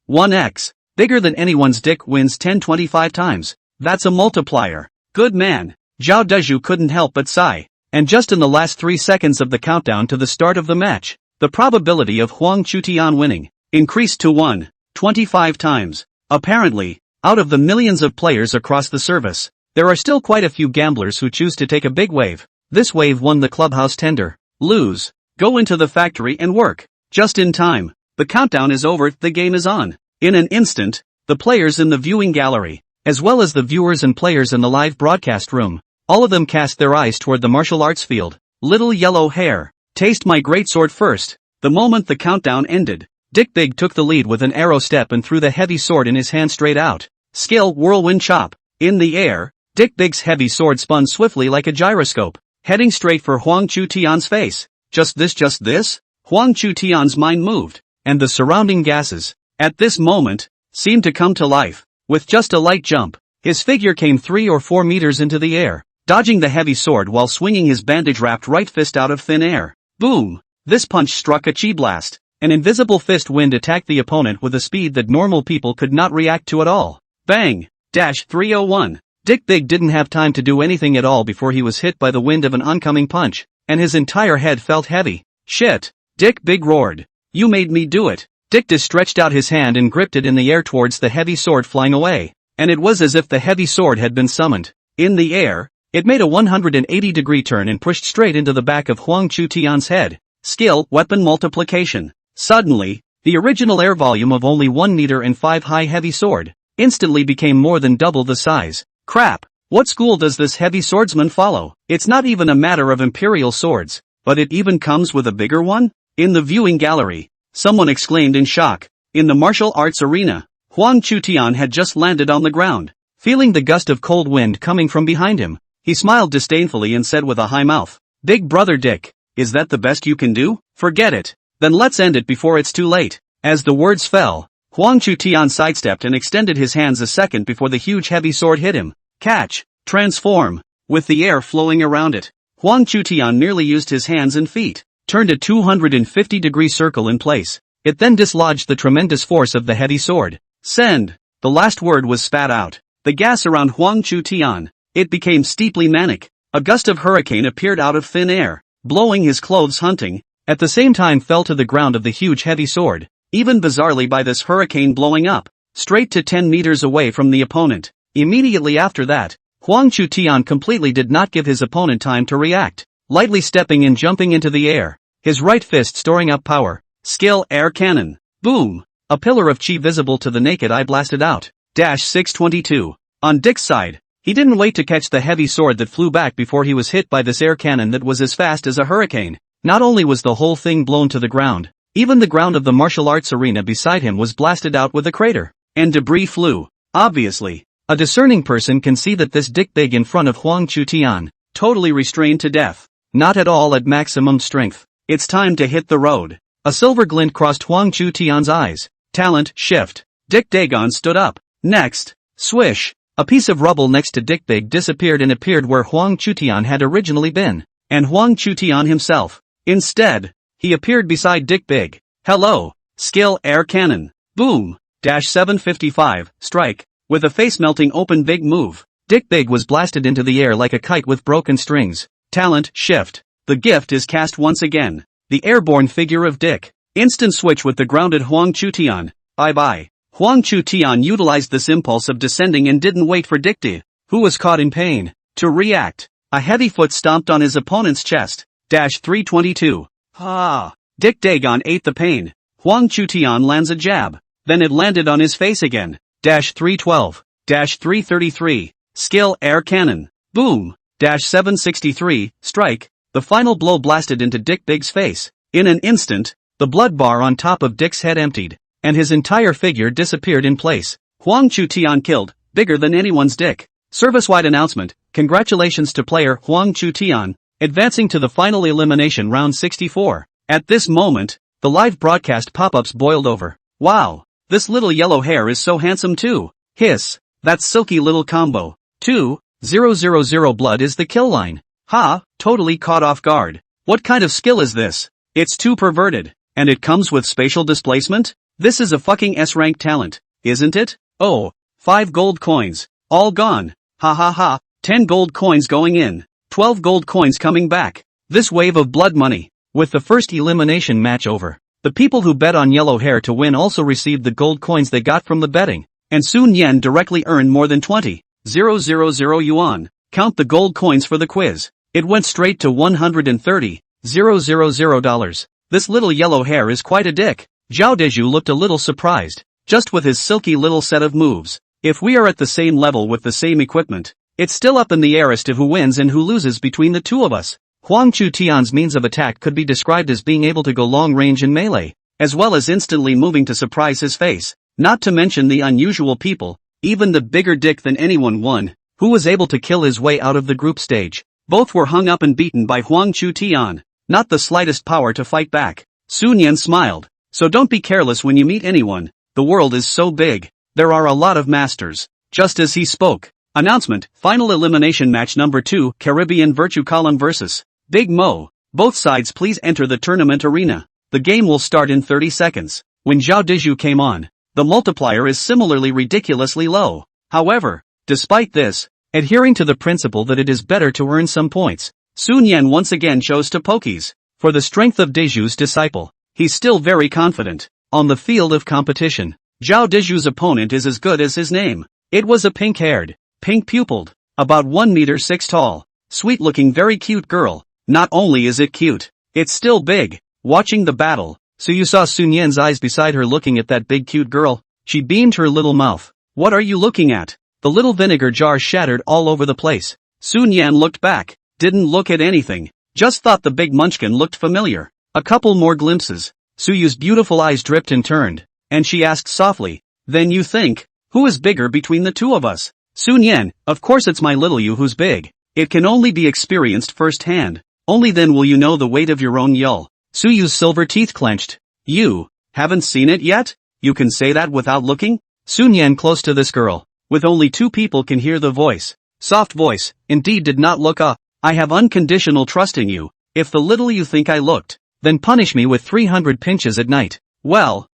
1x. Bigger Than Anyone's Dick wins 10-25 times. That's a multiplier. Good man. Zhao Dezhu couldn't help but sigh. And just in the last 3 seconds of the countdown to the start of the match, the probability of Huang Chutian winning increased to 25 times. Apparently, out of the millions of players across the service, there are still quite a few gamblers who choose to take a big wave. This wave won the clubhouse tender. Lose. Go into the factory and work. Just in time. The countdown is over, the game is on. In an instant, the players in the viewing gallery, as well as the viewers and players in the live broadcast room, all of them cast their eyes toward the martial arts field. Little yellow hair, taste my greatsword first. The moment the countdown ended, Dick Big took the lead with an arrow step and threw the heavy sword in his hand straight out. Skill whirlwind chop. In the air, Dick Big's heavy sword spun swiftly like a gyroscope, heading straight for Huang Chu Tian's face. Just this? Huang Chu Tian's mind moved, and the surrounding gases, at this moment, seemed to come to life. With just a light jump, his figure came 3 or 4 meters into the air, dodging the heavy sword while swinging his bandage-wrapped right fist out of thin air. Boom! This punch struck a chi blast. An invisible fist wind attacked the opponent with a speed that normal people could not react to at all. Bang! 301. Dick Big didn't have time to do anything at all before he was hit by the wind of an oncoming punch, and his entire head felt heavy. Shit! Dick Big roared. You made me do it. Dick stretched out his hand and gripped it in the air towards the heavy sword flying away, and it was as if the heavy sword had been summoned. In the air, it made a 180-degree turn and pushed straight into the back of Huang Chu Tian's head. Skill, weapon multiplication. Suddenly, the original air volume of only 1 meter and 5 high heavy sword instantly became more than double the size. Crap! What school does this heavy swordsman follow? It's not even a matter of imperial swords, but it even comes with a bigger one? In the viewing gallery, someone exclaimed in shock. In the martial arts arena, Huang Chu Tian had just landed on the ground. Feeling the gust of cold wind coming from behind him, he smiled disdainfully and said with a high mouth, "Big brother Dick, is that the best you can do? Forget it. Then let's end it before it's too late." As the words fell, Huang Chu Tian sidestepped and extended his hands a second before the huge heavy sword hit him. Catch! Transform! With the air flowing around it, Huang Chu Tian nearly used his hands and feet, turned a 250-degree circle in place. It then dislodged the tremendous force of the heavy sword. Send! The last word was spat out. The gas around Huang Chu Tian, it became steeply manic. A gust of hurricane appeared out of thin air, blowing his clothes hunting, at the same time fell to the ground of the huge heavy sword, even bizarrely by this hurricane blowing up, straight to 10 meters away from the opponent. Immediately after that, Huang Chu Tian completely did not give his opponent time to react, lightly stepping and jumping into the air, his right fist storing up power. Skill air cannon. Boom! A pillar of chi visible to the naked eye blasted out. 622. On Dick's side, he didn't wait to catch the heavy sword that flew back before he was hit by this air cannon that was as fast as a hurricane. Not only was the whole thing blown to the ground, even the ground of the martial arts arena beside him was blasted out with a crater, and debris flew. Obviously, a discerning person can see that this Dick Big in front of Huang Chu Tian, totally restrained to death, not at all at maximum strength. It's time to hit the road. A silver glint crossed Huang Chu Tian's eyes. Talent shift. Dick Dagon stood up. Next, swish. A piece of rubble next to Dick Big disappeared and appeared where Huang Chu Tian had originally been, and Huang Chu Tian himself. Instead, he appeared beside Dick Big. Hello. Skill air cannon. Boom. 755. Strike. With a face-melting open big move, Dick Big was blasted into the air like a kite with broken strings. Talent shift. The gift is cast once again. The airborne figure of Dick. Instant switch with the grounded Huang Chu Tian. Bye-bye. Huang Chu Tian utilized this impulse of descending and didn't wait for Dick D, who was caught in pain, to react. A heavy foot stomped on his opponent's chest. 322. Ha! Dick Dagon ate the pain. Huang Chu Tian lands a jab. Then it landed on his face again. 312. 333. Skill air cannon. Boom. 763. Strike. The final blow blasted into Dick Big's face. In an instant, the blood bar on top of Dick's head emptied, and his entire figure disappeared in place. Huang Chu Tian killed, bigger than anyone's dick. Service-wide announcement, congratulations to player Huang Chu Tian, advancing to the final elimination round 64. At this moment, the live broadcast pop-ups boiled over. Wow, this little yellow hair is so handsome too. Hiss, that silky little combo. 2,000 blood is the kill line. Ha, totally caught off guard. What kind of skill is this? It's too perverted. And it comes with spatial displacement? This is a fucking S-rank talent, isn't it? Oh, 5 gold coins. All gone. Ha ha ha. 10 gold coins going in. 12 gold coins coming back. This wave of blood money. With the first elimination match over, the people who bet on yellow hair to win also received the gold coins they got from the betting. And Sun Yen directly earned more than 20,000 yuan. Count the gold coins for the quiz. It went straight to $130,000. This little yellow hair is quite a dick. Zhao Deju looked a little surprised. just with his silky little set of moves. If we are at the same level with the same equipment, it's still up in the air as to who wins and who loses between the two of us. Huang Chu Tian's means of attack could be described as being able to go long range in melee, as well as instantly moving to surprise his face, not to mention the unusual people, even the bigger dick than anyone won, who was able to kill his way out of the group stage. Both were hung up and beaten by Huang Chu Tian, not the slightest power to fight back. Sun Yan smiled. So don't be careless when you meet anyone, the world is so big, there are a lot of masters. Just as he spoke. Announcement, final elimination match number 2, Caribbean Virtue Column vs. Big Mo. Both sides please enter the tournament arena. The game will start in 30 seconds. When Zhao Dizhu came on, the multiplier is similarly ridiculously low. However, despite this, adhering to the principle that it is better to earn some points, Sun Yan once again chose to pokies. For the strength of Dizhu's disciple, he's still very confident. On the field of competition, Zhao Dizhu's opponent is as good as his name. It was a pink-haired, pink-pupiled, about 1 meter 6 tall, sweet-looking very cute girl. Not only is it cute, it's still big. Watching the battle, so you saw Sun Yan's eyes beside her looking at that big cute girl. She beamed her little mouth. What are you looking at? The little vinegar jar shattered all over the place. Sun Yan looked back, didn't look at anything, just thought the big munchkin looked familiar. A couple more glimpses. Suyu's beautiful eyes dripped and turned, and she asked softly, then you think, who is bigger between the two of us? Sun Yan, of course it's my little you who's big. It can only be experienced firsthand. Only then will you know the weight of your own yell. Suyu's silver teeth clenched. You haven't seen it yet? You can say that without looking? Sun Yan close to this girl, with only 2 people can hear the voice. Soft voice, indeed did not look up. I have unconditional trust in you. If the little you think I looked, then punish me with 300 pinches at night. Well,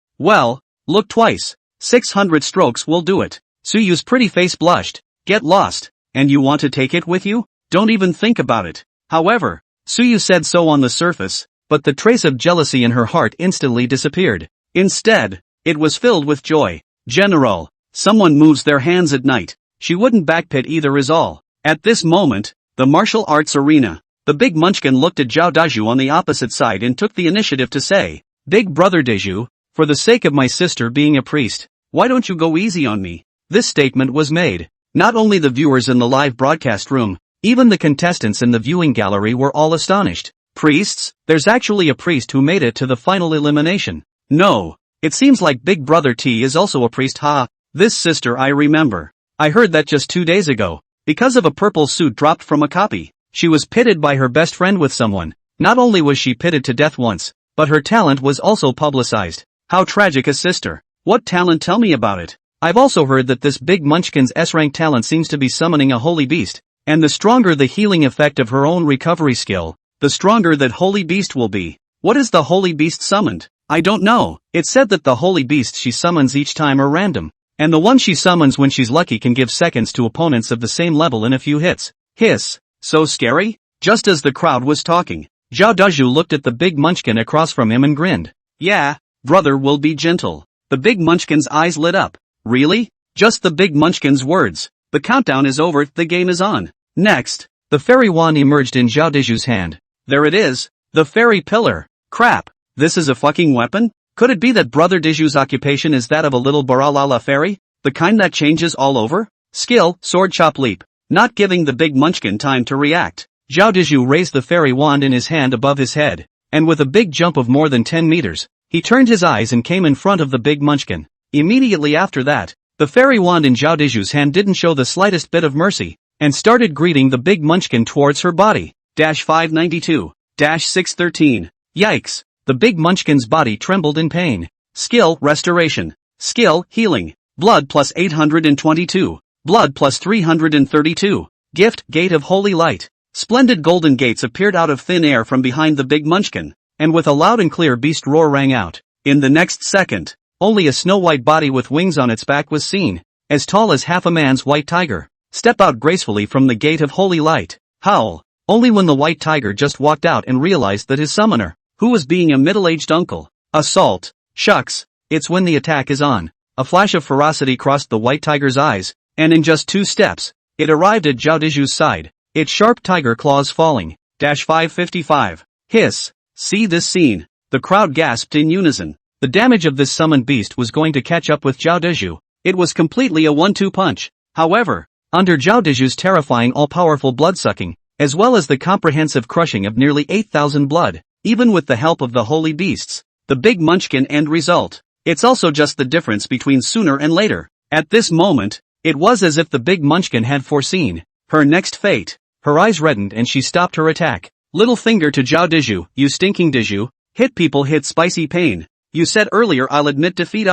look twice. 600 strokes will do it. Suyu's pretty face blushed. Get lost. And you want to take it with you? Don't even think about it. However, Suyu said so on the surface, but the trace of jealousy in her heart instantly disappeared. Instead, it was filled with joy. General, someone moves their hands at night. She wouldn't backpit either is all. At this moment, the martial arts arena. The big munchkin looked at Zhao Dizhu on the opposite side and took the initiative to say, Big brother Dizhu, for the sake of my sister being a priest, why don't you go easy on me? This statement was made. Not only the viewers in the live broadcast room, even the contestants in the viewing gallery were all astonished. Priests? There's actually a priest who made it to the final elimination. No, it seems like Big Brother T is also a priest. Ha, this sister I remember. I heard that just 2 days ago. Because of a purple suit dropped from a copy, she was pitted by her best friend with someone. Not only was she pitted to death once, but her talent was also publicized. How tragic a sister. What talent? Tell me about it. I've also heard that this big munchkin's S-rank talent seems to be summoning a holy beast. And the stronger the healing effect of her own recovery skill, the stronger that holy beast will be. What is the holy beast summoned? I don't know. It said that the holy beasts she summons each time are random. And the one she summons when she's lucky can give seconds to opponents of the same level in a few hits. Hiss. So scary? Just as the crowd was talking, Zhao Dizhu looked at the big munchkin across from him and grinned. Yeah, brother will be gentle. The big munchkin's eyes lit up. Really? Just the big munchkin's words. The countdown is over, the game is on. Next, the fairy wand emerged in Zhao Dizhu's hand. There it is. The fairy pillar. Crap. This is a fucking weapon? Could it be that Brother Dizhu's occupation is that of a little Baralala fairy? The kind that changes all over? Skill, sword chop leap. Not giving the big munchkin time to react, Zhao Dizhu raised the fairy wand in his hand above his head, and with a big jump of more than 10 meters, he turned his eyes and came in front of the big munchkin. Immediately after that, the fairy wand in Zhao Dizhu's hand didn't show the slightest bit of mercy, and started greeting the big munchkin towards her body. 592. 613. Yikes. The big munchkin's body trembled in pain. Skill, restoration. Skill, healing. Blood plus 822. Blood plus 332. Gift, gate of holy light. Splendid golden gates appeared out of thin air from behind the big munchkin, and with a loud and clear beast roar rang out. In the next second, only a snow-white body with wings on its back was seen, as tall as half a man's white tiger, step out gracefully from the gate of holy light. Howl. Only when the white tiger just walked out and realized that his summoner, who was being a middle-aged uncle. Assault. Shucks. It's when the attack is on. A flash of ferocity crossed the white tiger's eyes, and in just 2 steps, it arrived at Zhao Dizhu's side, its sharp tiger claws falling. 555. Hiss. See this scene. The crowd gasped in unison. The damage of this summoned beast was going to catch up with Zhao Deju. It was completely a 1-2 punch. However, under Zhao Deju's terrifying all-powerful blood-sucking, as well as the comprehensive crushing of nearly 8,000 blood, even with the help of the holy beasts, the big munchkin end result. It's also just the difference between sooner and later. At this moment, it was as if the big munchkin had foreseen her next fate. Her eyes reddened and she stopped her attack. Little finger to Zhao Deju, you stinking Deju. Hit people hit spicy pain. You said earlier I'll admit defeat.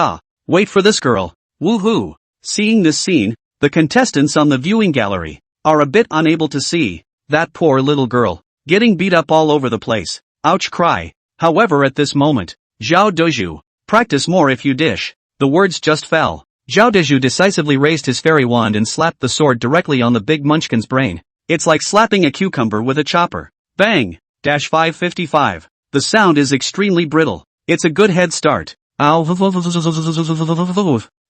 Wait for this girl. Woohoo. Seeing this scene, the contestants on the viewing gallery are a bit unable to see that poor little girl getting beat up all over the place. Ouch cry. However at this moment, Zhao Deju, practice more if you dish. The words just fell. Zhao Deju decisively raised his fairy wand and slapped the sword directly on the big munchkin's brain. It's like slapping a cucumber with a chopper. Bang! 555. The sound is extremely brittle. It's a good head start. Ow.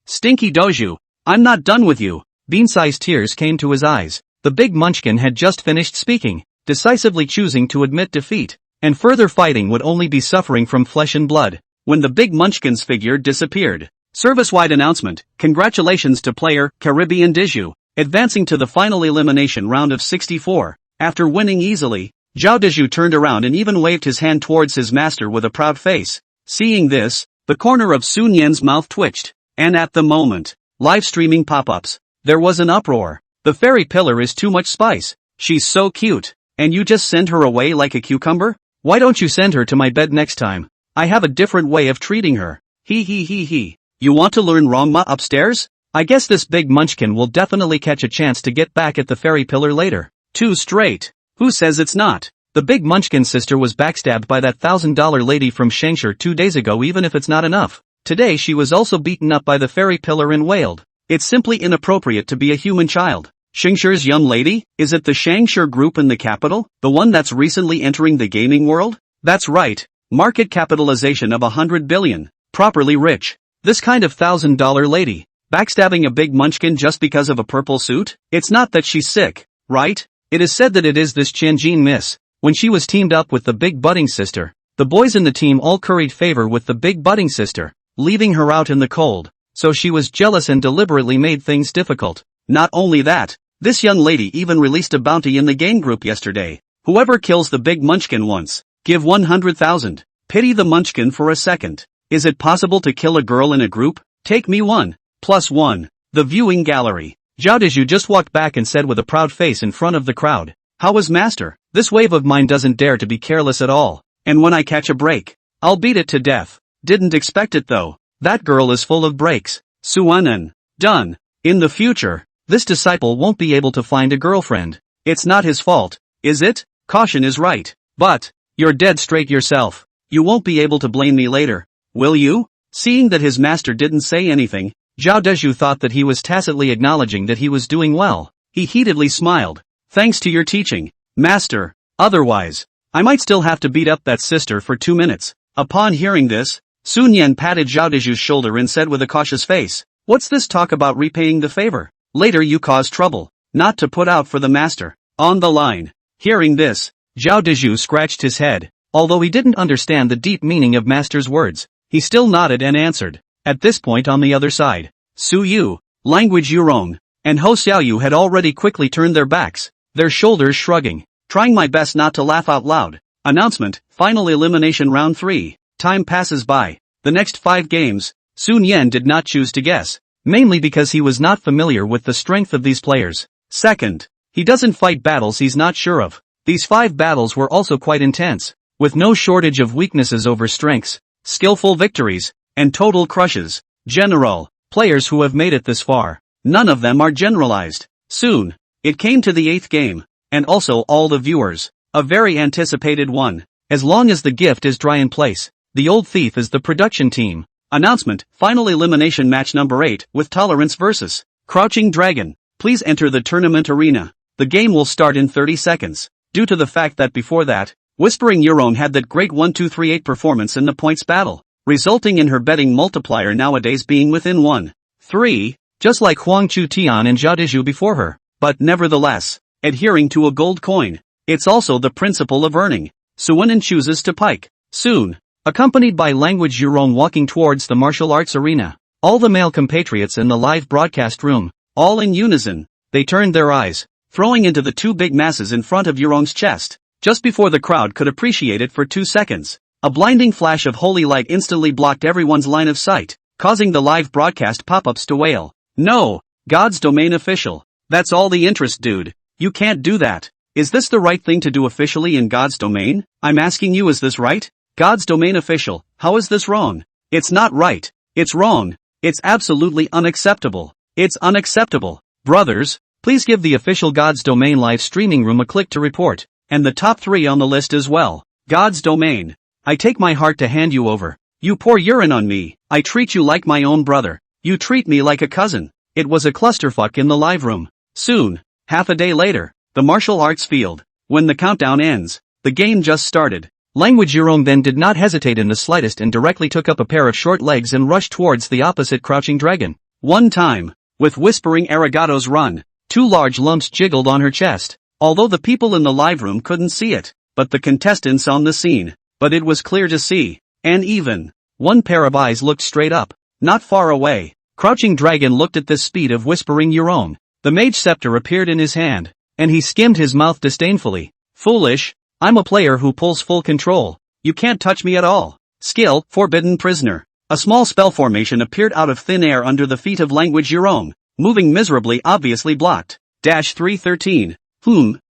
Stinky Doju. I'm not done with you. Bean-sized tears came to his eyes. The big munchkin had just finished speaking, decisively choosing to admit defeat, and further fighting would only be suffering from flesh and blood, when the big munchkin's figure disappeared. Service-wide announcement, congratulations to player, Caribbean Deju, advancing to the final elimination round of 64. After winning easily, Zhao Deju turned around and even waved his hand towards his master with a proud face. Seeing this, the corner of Sun Yan's mouth twitched, and at the moment, live streaming pop-ups, there was an uproar. The fairy pillar is too much spice. She's so cute, and you just send her away like a cucumber? Why don't you send her to my bed next time? I have a different way of treating her. He. You want to learn Rongma upstairs? I guess this big munchkin will definitely catch a chance to get back at the fairy pillar later. Too straight. Who says it's not? The big munchkin sister was backstabbed by that $1,000 lady from Shangshur 2 days ago. Even if it's not enough, today she was also beaten up by the fairy pillar and wailed. It's simply inappropriate to be a human child. Shangshur's young lady? Is it the Shangshur group in the capital? The one that's recently entering the gaming world? That's right. Market capitalization of 100 billion. Properly rich. This kind of $1,000 lady, backstabbing a big munchkin just because of a purple suit? It's not that she's sick, right? It is said that it is this Tianjin miss. When she was teamed up with the big budding sister, the boys in the team all curried favor with the big budding sister, leaving her out in the cold. So she was jealous and deliberately made things difficult. Not only that, this young lady even released a bounty in the game group yesterday. Whoever kills the big munchkin once, give 100,000. Pity the munchkin for a second. Is it possible to kill a girl in a group? Take me 1+1. The viewing gallery. Zhao Deju just walked back and said with a proud face in front of the crowd. How was master? This wave of mine doesn't dare to be careless at all. And when I catch a break, I'll beat it to death. Didn't expect it though. That girl is full of breaks. Suanan. Done. In the future, this disciple won't be able to find a girlfriend. It's not his fault, is it? Caution is right. But, you're dead straight yourself. You won't be able to blame me later. Will you? Seeing that his master didn't say anything, Zhao Deju thought that he was tacitly acknowledging that he was doing well. He heatedly smiled. Thanks to your teaching, master. Otherwise, I might still have to beat up that sister for 2 minutes. Upon hearing this, Sun Yan patted Zhao Deju's shoulder and said with a cautious face, what's this talk about repaying the favor? Later you cause trouble. Not to put out for the master. On the line. Hearing this, Zhao Deju scratched his head. Although he didn't understand the deep meaning of master's words, he still nodded and answered. At this point on the other side, Su Yu, Language Yurong, and Ho Xiaoyu had already quickly turned their backs, their shoulders shrugging, trying my best not to laugh out loud. Announcement, final elimination round 3. Time passes by. The next 5 games, Sun Yan did not choose to guess, mainly because he was not familiar with the strength of these players. Second, he doesn't fight battles he's not sure of. These 5 battles were also quite intense, with no shortage of weaknesses over strengths, skillful victories, and total crushes. General, players who have made it this far, none of them are generalized. Soon, it came to the 8th game, and also all the viewers, a very anticipated one. As long as the gift is dry in place, the old thief is the production team. Announcement, final elimination match number 8, with Tolerance vs. Crouching Dragon. Please enter the tournament arena. The game will start in 30 seconds. Due to the fact that before that, Whispering Euron had that great 1-2-3-8 performance in the points battle, resulting in her betting multiplier nowadays being within 1-3, just like Huang Chu Tian and Zhao Deju before her, but nevertheless, adhering to a gold coin. It's also the principle of earning. Suanan chooses to pike. Soon, accompanied by Language Yurong walking towards the martial arts arena. All the male compatriots in the live broadcast room, all in unison, they turned their eyes, throwing into the two big masses in front of Yurong's chest. Just before the crowd could appreciate it for 2 seconds, a blinding flash of holy light instantly blocked everyone's line of sight, causing the live broadcast pop-ups to wail. No, God's domain official. That's all the interest, dude. You can't do that. Is this the right thing to do officially in God's domain? I'm asking you, is this right? God's domain official, how is this wrong? It's not right. It's wrong. It's absolutely unacceptable. It's unacceptable. Brothers, please give the official God's domain live streaming room a click to report, and the top 3 on the list as well. God's domain. I take my heart to hand you over. You pour urine on me. I treat you like my own brother. You treat me like a cousin. It was a clusterfuck in the live room. Soon, half a day later, the martial arts field. When the countdown ends, the game just started. Language Yurong then did not hesitate in the slightest and directly took up a pair of short legs and rushed towards the opposite crouching dragon. One time, with whispering Arigato's run, 2 large lumps jiggled on her chest. Although the people in the live room couldn't see it, but the contestants on the scene, but it was clear to see. And even one pair of eyes looked straight up, not far away. Crouching Dragon looked at this speed of whispering Yurong. The mage scepter appeared in his hand, and he skimmed his mouth disdainfully. Foolish, I'm a player who pulls full control. You can't touch me at all. Skill, Forbidden Prisoner. A small spell formation appeared out of thin air under the feet of Language Yurong, moving miserably, obviously blocked. 313.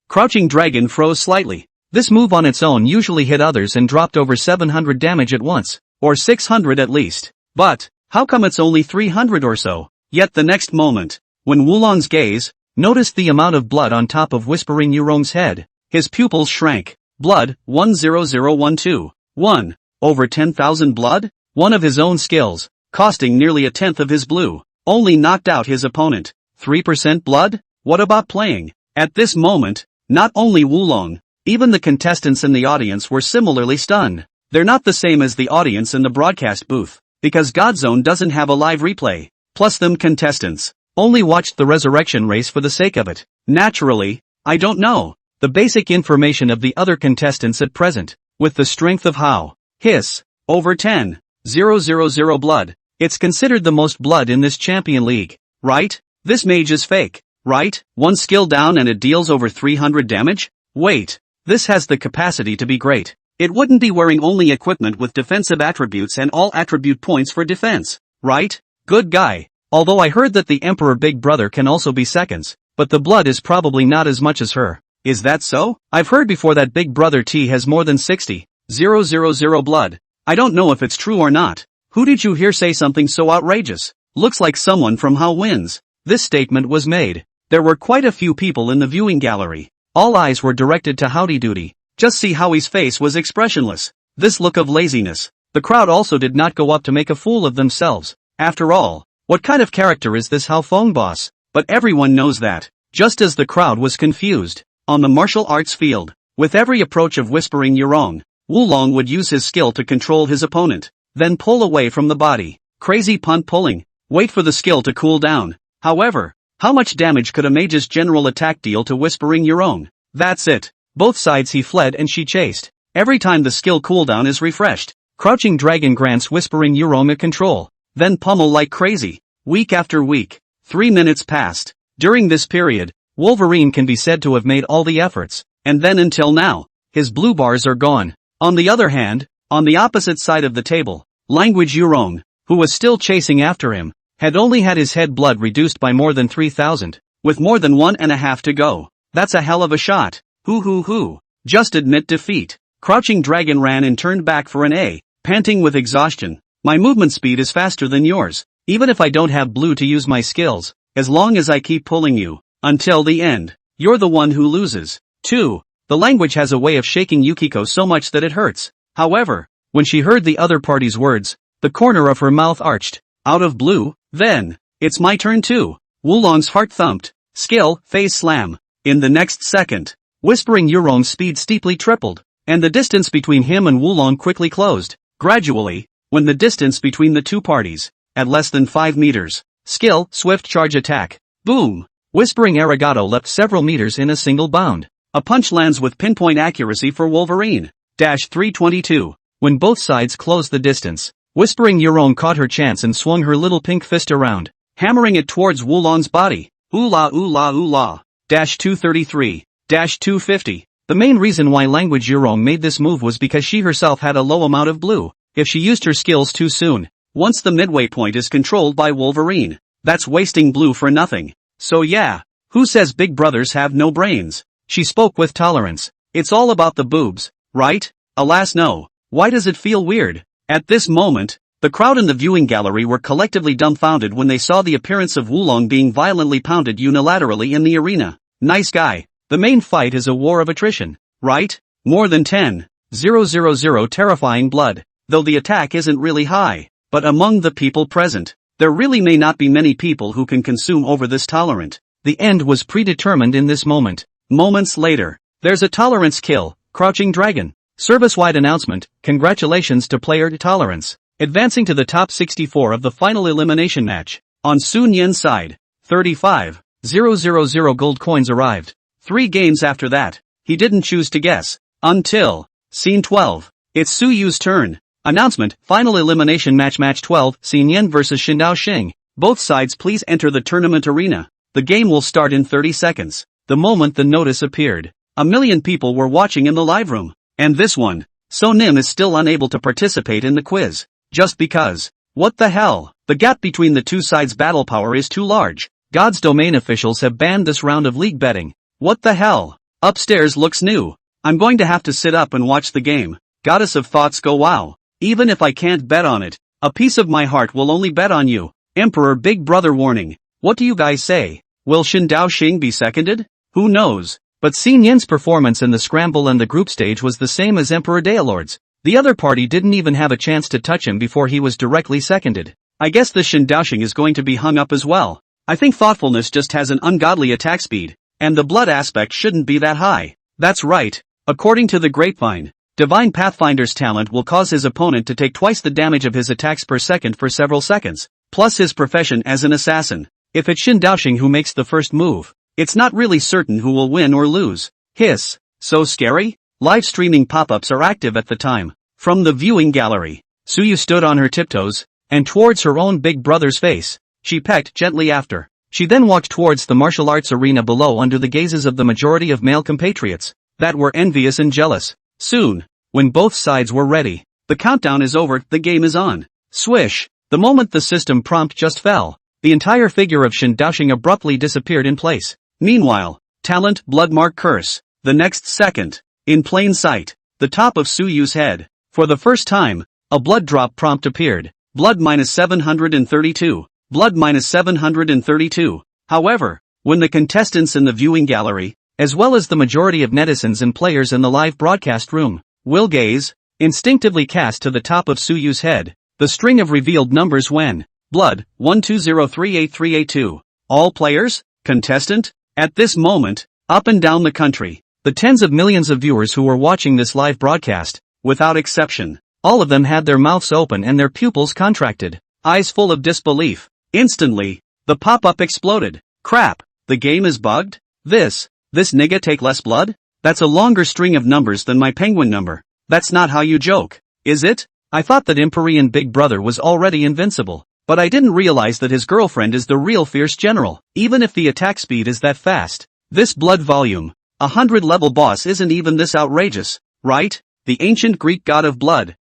Crouching Dragon froze slightly. This move on its own usually hit others and dropped over 700 damage at once, or 600 at least. But, how come it's only 300 or so? Yet the next moment, when Wulong's gaze noticed the amount of blood on top of Whispering Yurong's head, his pupils shrank. Blood, 10012. 1. Over 10,000 blood? One of his own skills, costing nearly a tenth of his blue, only knocked out his opponent. 3% blood? What about playing? At this moment, not only Wulong, even the contestants in the audience were similarly stunned. They're not the same as the audience in the broadcast booth, because Godzone doesn't have a live replay. Plus them contestants only watched the resurrection race for the sake of it. Naturally, I don't know the basic information of the other contestants at present, with the strength of how. Hiss. Over 10,000 blood. It's considered the most blood in this champion league, right? This mage is fake, right? One skill down and it deals over 300 damage? Wait. This has the capacity to be great. It wouldn't be wearing only equipment with defensive attributes and all attribute points for defense, right? Good guy. Although I heard that the Emperor Big Brother can also be seconds, but the blood is probably not as much as her. Is that so? I've heard before that Big Brother T has more than 60,000 blood. I don't know if it's true or not. Who did you hear say something so outrageous? Looks like someone from How wins. This statement was made. There were quite a few people in the viewing gallery. All eyes were directed to Howdy Doody. Just see Howie's face was expressionless. This look of laziness. The crowd also did not go up to make a fool of themselves. After all, what kind of character is this Hao Feng boss? But everyone knows that. Just as the crowd was confused. On the martial arts field, with every approach of Whispering Yurong, Wulong would use his skill to control his opponent, then pull away from the body. Crazy punt pulling. Wait for the skill to cool down. However, how much damage could a mage's general attack deal to Whispering Yurong? That's it. Both sides he fled and she chased. Every time the skill cooldown is refreshed, Crouching Dragon grants Whispering Yurong a control, then pummel like crazy. Week after week, 3 minutes passed. During this period, Wolverine can be said to have made all the efforts, and then until now, his blue bars are gone. On the other hand, on the opposite side of the table, Language Yurong, who was still chasing after him, had only had his head blood reduced by more than 3,000, with more than 1.5 to go. That's a hell of a shot. Hoo. Just admit defeat. Crouching Dragon ran and turned back for an A, panting with exhaustion. My movement speed is faster than yours, even if I don't have blue to use my skills, as long as I keep pulling you. Until the end, you're the one who loses. 2. The language has a way of shaking Yukiko so much that it hurts. However, when she heard the other party's words, the corner of her mouth arched. Out of blue, then, it's my turn too. Wulong's heart thumped. Skill, phase slam. In the next second, Whispering Yurong's speed steeply tripled, and the distance between him and Wulong quickly closed. Gradually, when the distance between the two parties, at less than 5 meters. Skill, swift charge attack. Boom. Whispering Arigato leapt several meters in a single bound. A punch lands with pinpoint accuracy for Wolverine. 322. when both sides closed the distance. Whispering Euron caught her chance and swung her little pink fist around, hammering it towards Wulong's body. Ooh la ooh la ooh la. 233. 250. The main reason why language Euron made this move was because she herself had a low amount of blue. If she used her skills too soon, once the midway point is controlled by Wolverine, that's wasting blue for nothing. So yeah, who says big brothers have no brains? She spoke with tolerance. It's all about the boobs, right? Alas no. Why does it feel weird? At this moment, the crowd in the viewing gallery were collectively dumbfounded when they saw the appearance of Wulong being violently pounded unilaterally in the arena. Nice guy. The main fight is a war of attrition, right? More than 10,000 terrifying blood, though the attack isn't really high. But among the people present, there really may not be many people who can consume over this tolerant. The end was predetermined in this moment. Moments later, there's a tolerance kill, Crouching Dragon. Service-wide announcement, congratulations to player Tolerance, advancing to the top 64 of the final elimination match. On Sun Yan's side, 35,000 gold coins arrived. 3 games after that, he didn't choose to guess, until Scene 12. It's Su Yu's turn. Announcement, final elimination match 12, Sun Yan vs Shindao Xing. Both sides please enter the tournament arena. The game will start in 30 seconds. The moment the notice appeared, 1 million people were watching in the live room. And this one, So Nim is still unable to participate in the quiz. Just because. What the hell? The gap between the two sides' battle power is too large. God's domain officials have banned this round of league betting. What the hell? Upstairs looks new. I'm going to have to sit up and watch the game. Goddess of Thoughts go wow. Even if I can't bet on it, a piece of my heart will only bet on you. Emperor Big Brother warning. What do you guys say? Will Shindao Xing be seconded? Who knows? But Sun Yan's performance in the scramble and the group stage was the same as Emperor Daelord's. The other party didn't even have a chance to touch him before he was directly seconded. I guess this Shindao Xing is going to be hung up as well. I think thoughtfulness just has an ungodly attack speed, and the blood aspect shouldn't be that high. That's right. According to the grapevine, Divine Pathfinder's talent will cause his opponent to take twice the damage of his attacks per second for several seconds, plus his profession as an assassin. If it's Shindao Xing who makes the first move, it's not really certain who will win or lose. Hiss. So scary? Live streaming pop-ups are active at the time. From the viewing gallery, Suyu stood on her tiptoes, and towards her own big brother's face, she pecked gently after. She then walked towards the martial arts arena below under the gazes of the majority of male compatriots, that were envious and jealous. Soon, when both sides were ready, the countdown is over, the game is on. Swish. The moment the system prompt just fell, the entire figure of Shindao Xing abruptly disappeared in place. Meanwhile, talent Bloodmark Curse. The next second, in plain sight, the top of Suyu's head. For the first time, a blood drop prompt appeared. Blood -732. Blood -732. However, when the contestants in the viewing gallery, as well as the majority of netizens and players in the live broadcast room, will gaze, instinctively cast to the top of Suyu's head, the string of revealed numbers when, blood, 120383882. All players? Contestant? At this moment, up and down the country, the tens of millions of viewers who were watching this live broadcast, without exception, all of them had their mouths open and their pupils contracted, eyes full of disbelief. Instantly, the pop-up exploded. Crap, the game is bugged? This nigga take less blood? That's a longer string of numbers than my penguin number. That's not how you joke, is it? I thought that Empyrean Big Brother was already invincible. But I didn't realize that his girlfriend is the real fierce general. Even if the attack speed is that fast, this blood volume, 100 level boss isn't even this outrageous, right? The ancient Greek god of blood.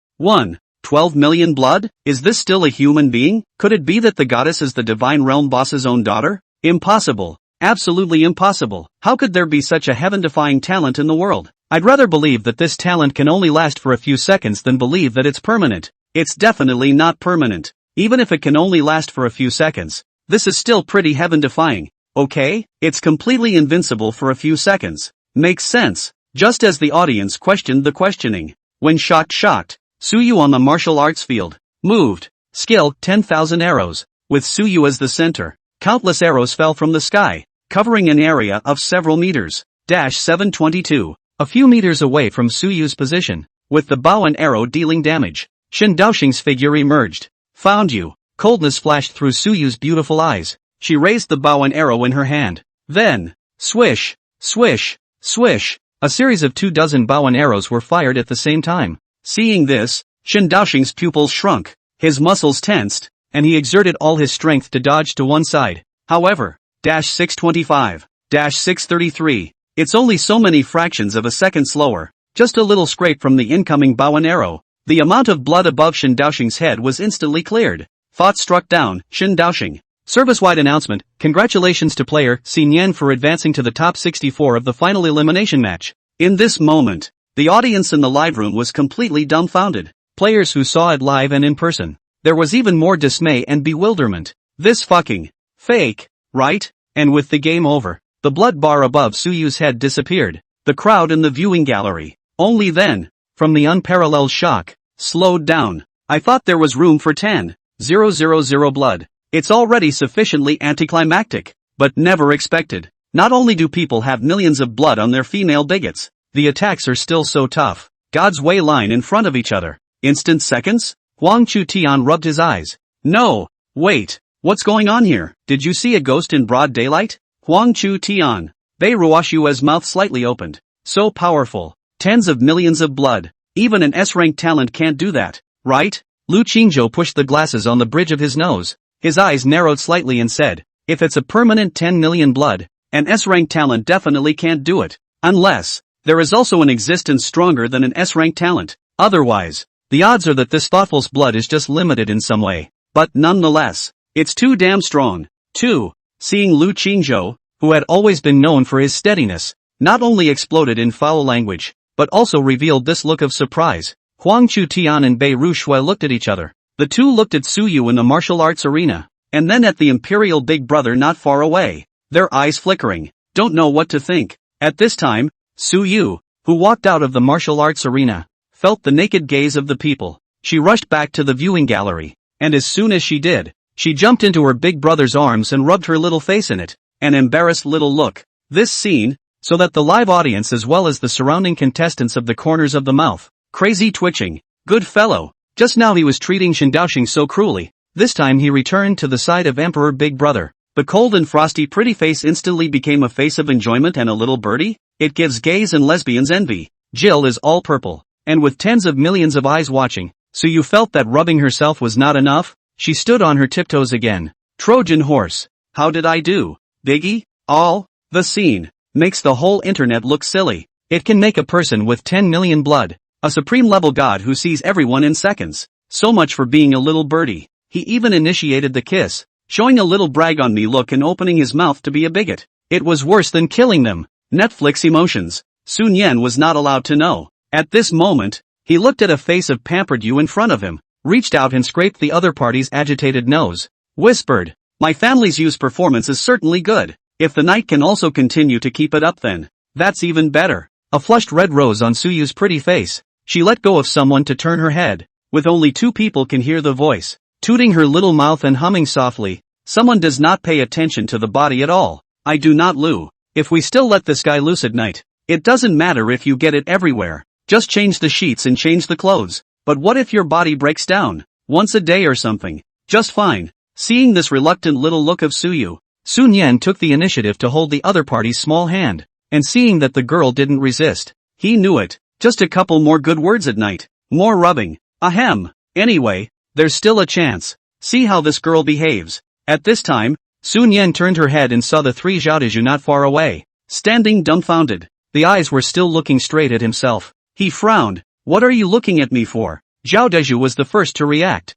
12 million blood? Is this still a human being? Could it be that the goddess is the divine realm boss's own daughter? Impossible. Absolutely impossible. How could there be such a heaven-defying talent in the world? I'd rather believe that this talent can only last for a few seconds than believe that it's permanent. It's definitely not permanent. Even if it can only last for a few seconds, this is still pretty heaven-defying, okay? It's completely invincible for a few seconds. Makes sense. Just as the audience questioned the questioning. When shocked, Suyu on the martial arts field, moved. Skill, 10,000 arrows. With Suyu as the center, countless arrows fell from the sky, covering an area of several meters. 722. A few meters away from Suyu's position, with the bow and arrow dealing damage, Shindao Xing's figure emerged. Found you. Coldness flashed through Suyu's beautiful eyes. She raised the bow and arrow in her hand. Then, swish, swish, swish. A series of 24 bow and arrows were fired at the same time. Seeing this, Shen Daoxing's pupils shrunk, his muscles tensed, and he exerted all his strength to dodge to one side. However, 625, 633, it's only so many fractions of a second slower, just a little scrape from the incoming bow and arrow. The amount of blood above Shen Daoxing's head was instantly cleared. Thought struck down, Shen Daoxing. Service-wide announcement, congratulations to player Xin Yan for advancing to the top 64 of the final elimination match. In this moment, the audience in the live room was completely dumbfounded. Players who saw it live and in person. There was even more dismay and bewilderment. This fucking fake, right? And with the game over, the blood bar above Suyu's head disappeared. The crowd in the viewing gallery, only then, from the unparalleled shock, slowed down. I thought there was room for 10,000 blood. It's already sufficiently anticlimactic, but never expected. Not only do people have millions of blood on their female bigots, the attacks are still so tough. God's way line in front of each other. Instant seconds? Huang Chu Tian rubbed his eyes. No, wait, what's going on here? Did you see a ghost in broad daylight? Huang Chu Tian. Bei Ruoshua's mouth slightly opened. So powerful. Tens of millions of blood. Even an S-rank talent can't do that, right? Lu Qingzhou pushed the glasses on the bridge of his nose. His eyes narrowed slightly and said, if it's a permanent 10 million blood, an S-rank talent definitely can't do it. Unless, there is also an existence stronger than an S-rank talent. Otherwise, the odds are that this thoughtful's blood is just limited in some way. But nonetheless, it's too damn strong. 2. Seeing Lu Qingzhou, who had always been known for his steadiness, not only exploded in foul language, but also revealed this look of surprise. Huang Chu Tian and Bei Rushua looked at each other. The two looked at Suyu in the martial arts arena, and then at the imperial big brother not far away, their eyes flickering, don't know what to think. At this time, Suyu, who walked out of the martial arts arena, felt the naked gaze of the people. She rushed back to the viewing gallery, and as soon as she did, she jumped into her big brother's arms and rubbed her little face in it, an embarrassed little look. This scene, so that the live audience as well as the surrounding contestants of the corners of the mouth, crazy twitching, good fellow. Just now he was treating Shen Daoxing so cruelly. This time he returned to the side of Emperor Big Brother. The cold and frosty pretty face instantly became a face of enjoyment and a little birdie. It gives gays and lesbians envy. Jill is all purple, and with tens of millions of eyes watching, so you felt that rubbing herself was not enough? She stood on her tiptoes again. Trojan horse. How did I do? Biggie? All? The scene makes the whole internet look silly. It can make a person with 10 million blood. A supreme-level god who sees everyone in seconds. So much for being a little birdie. He even initiated the kiss, showing a little brag on me look and opening his mouth to be a bigot. It was worse than killing them. Netflix emotions. Sun Yan was not allowed to know. At this moment, he looked at a face of pampered you in front of him, reached out and scraped the other party's agitated nose. Whispered, my family's you's performance is certainly good. If the night can also continue to keep it up then, that's even better. A flushed red rose on Suyu's pretty face. She let go of someone to turn her head. With only two people can hear the voice, tooting her little mouth and humming softly. Someone does not pay attention to the body at all. I do not, Lou. If we still let this guy loose at night, it doesn't matter if you get it everywhere. Just change the sheets and change the clothes. But what if your body breaks down? Once a day or something. Just fine. Seeing this reluctant little look of Suyu, Sun Yan took the initiative to hold the other party's small hand. And seeing that the girl didn't resist, he knew it. Just a couple more good words at night. More rubbing. Ahem. Anyway, there's still a chance. See how this girl behaves. At this time, Sun Yan turned her head and saw the three Zhaodeju not far away, standing dumbfounded. The eyes were still looking straight at himself. He frowned. What are you looking at me for? Zhaodeju was the first to react.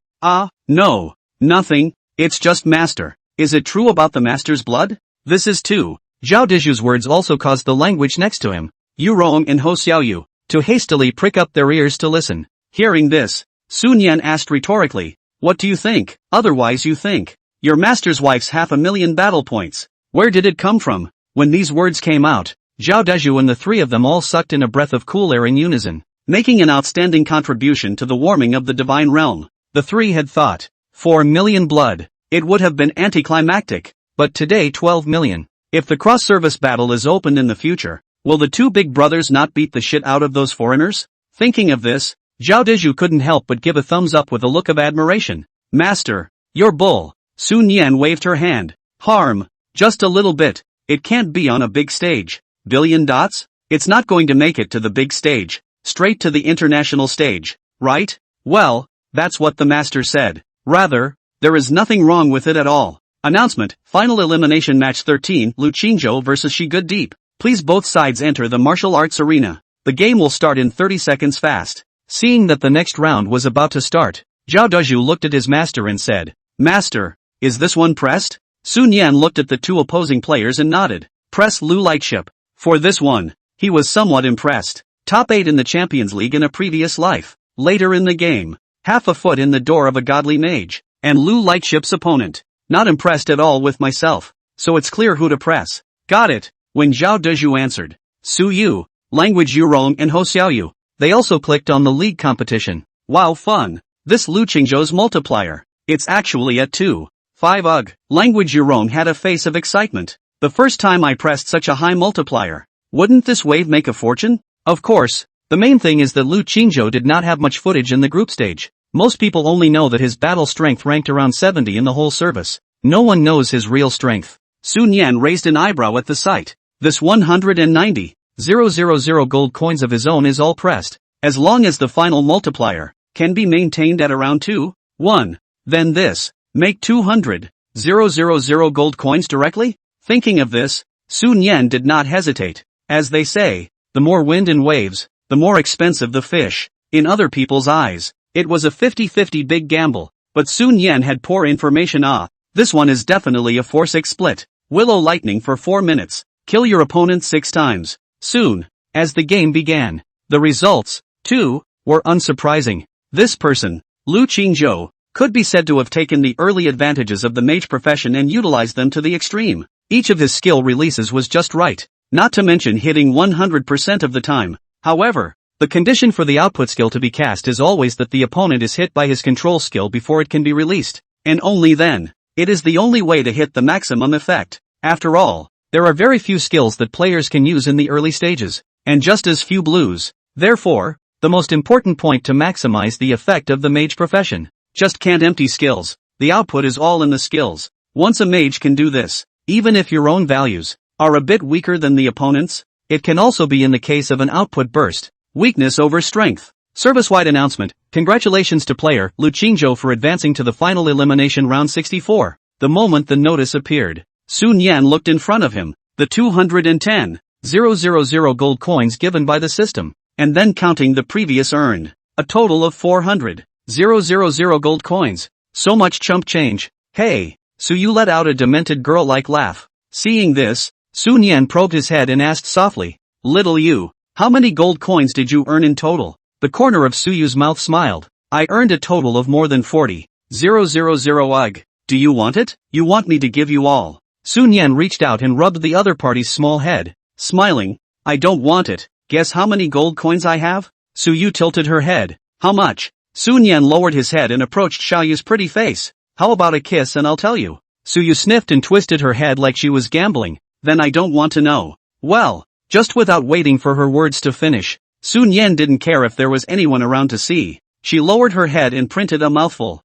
No. Nothing. It's just master. Is it true about the master's blood? This is too. Zhaodeju's words also caused the language next to him, Yu Rong and Ho Xiaoyu, to hastily prick up their ears to listen. Hearing this, Sun Yan asked rhetorically, what do you think? Otherwise you think. Your master's wife's 500,000 battle points. Where did it come from? When these words came out, Zhao Deju and the three of them all sucked in a breath of cool air in unison, making an outstanding contribution to the warming of the divine realm. The three had thought, 4 million blood. It would have been anticlimactic. But today 12 million. If the cross-service battle is opened in the future, will the two big brothers not beat the shit out of those foreigners? Thinking of this, Zhao Deju couldn't help but give a thumbs up with a look of admiration. Master, you're bull. Sun Yan waved her hand. Harm. Just a little bit. It can't be on a big stage. Billion dots? It's not going to make it to the big stage. straight to the international stage, right? Well, that's what the master said. Rather, there is nothing wrong with it at all. Announcement, Final Elimination Match 13, Lu Qingzhou vs Shigood Deep. Please both sides enter the martial arts arena. The game will start in 30 seconds fast. Seeing that the next round was about to start, Zhao Dezhu looked at his master and said, Master, is this one pressed? Sun Yan looked at the two opposing players and nodded. Press Lu Lightship. For this one, he was somewhat impressed. Top 8 in the Champions League in a previous life. Later in the game, half a foot in the door of a godly mage, and Lu Lightship's opponent. Not impressed at all with myself, so it's clear who to press. Got it, when Zhao Dezhu answered. Su Yu, Language Yurong and Ho Xiaoyu. They also clicked on the league competition. Wow, fun. This Lu Qingzhou's multiplier. It's actually at 2. 5 ugh. Language Yurong had a face of excitement. The first time I pressed such a high multiplier. Wouldn't this wave make a fortune? Of course, the main thing is that Lu Qingzhou did not have much footage in the group stage. Most people only know that his battle strength ranked around 70 in the whole service. No one knows his real strength. Sun Yan raised an eyebrow at the sight. This 190,000 gold coins of his own is all pressed, as long as the final multiplier can be maintained at around 2, 1. Then this, make 200,000 gold coins directly? Thinking of this, Sun Yan did not hesitate. As they say, the more wind and waves, the more expensive the fish. In other people's eyes, it was a 50-50 big gamble, but Sun Yan had poor information. This one is definitely a 4-6 split. Willow lightning for 4 minutes. Kill your opponent 6 times. Soon, as the game began, the results, too, were unsurprising. This person, Lu Qingzhou, could be said to have taken the early advantages of the mage profession and utilized them to the extreme. Each of his skill releases was just right, not to mention hitting 100% of the time. However, the condition for the output skill to be cast is always that the opponent is hit by his control skill before it can be released, and only then. It is the only way to hit the maximum effect. After all, there are very few skills that players can use in the early stages, and just as few blues. Therefore, the most important point to maximize the effect of the mage profession. Just can't empty skills. The output is all in the skills. Once a mage can do this, even if your own values are a bit weaker than the opponent's, it can also be in the case of an output burst. Weakness over strength. Service-wide announcement. Congratulations to player Lu Qingzhou for advancing to the final elimination round 64. The moment the notice appeared, Sun Yan looked in front of him, the 210,000 gold coins given by the system, and then counting the previous earned, a total of 400,000 gold coins. So much chump change. Hey, Su Yu let out a demented girl-like laugh. Seeing this, Sun Yan probed his head and asked softly, Little Yu, how many gold coins did you earn in total? The corner of Su Yu's mouth smiled. I earned a total of more than 40,000 ugh. Do you want it? You want me to give you all? Sun Yan reached out and rubbed the other party's small head, smiling. I don't want it. Guess how many gold coins I have? Su Yu tilted her head. How much? Sun Yan lowered his head and approached Xiaoyu's pretty face. How about a kiss and I'll tell you? Su Yu sniffed and twisted her head like she was gambling. Then I don't want to know. Well, just without waiting for her words to finish, Sun Yan didn't care if there was anyone around to see. She lowered her head and printed a mouthful.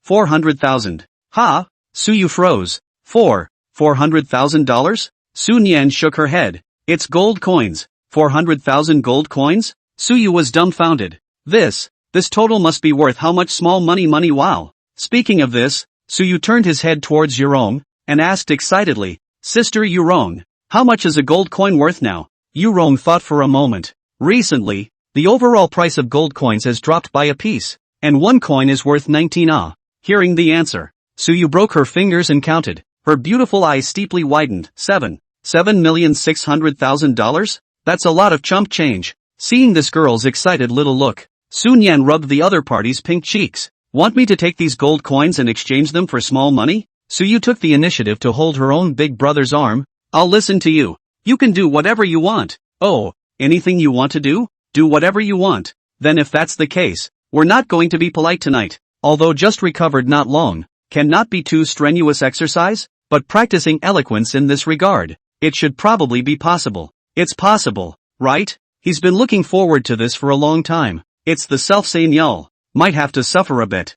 400,000. Ha? Su Yu froze. $400,000? Sun Yan shook her head. It's gold coins. 400,000 gold coins? Su Yu was dumbfounded. This total must be worth how much small money wow. Speaking of this, Su Yu turned his head towards Yurong, and asked excitedly, Sister Yurong, how much is a gold coin worth now? Yurong thought for a moment. Recently, the overall price of gold coins has dropped by a piece, and one coin is worth 19 ah. Hearing the answer, Su Yu broke her fingers and counted. Her beautiful eyes steeply widened. $7,600,000? That's a lot of chump change. Seeing this girl's excited little look, Sun Yan rubbed the other party's pink cheeks. Want me to take these gold coins and exchange them for small money? Su Yu took the initiative to hold her own big brother's arm. I'll listen to you. You can do whatever you want. Oh, anything you want to do? Do whatever you want. Then if that's the case, we're not going to be polite tonight. Although just recovered not long, can not be too strenuous exercise, but practicing eloquence in this regard, it should probably be possible. It's possible, right? He's been looking forward to this for a long time. It's the self-same Yul. Might have to suffer a bit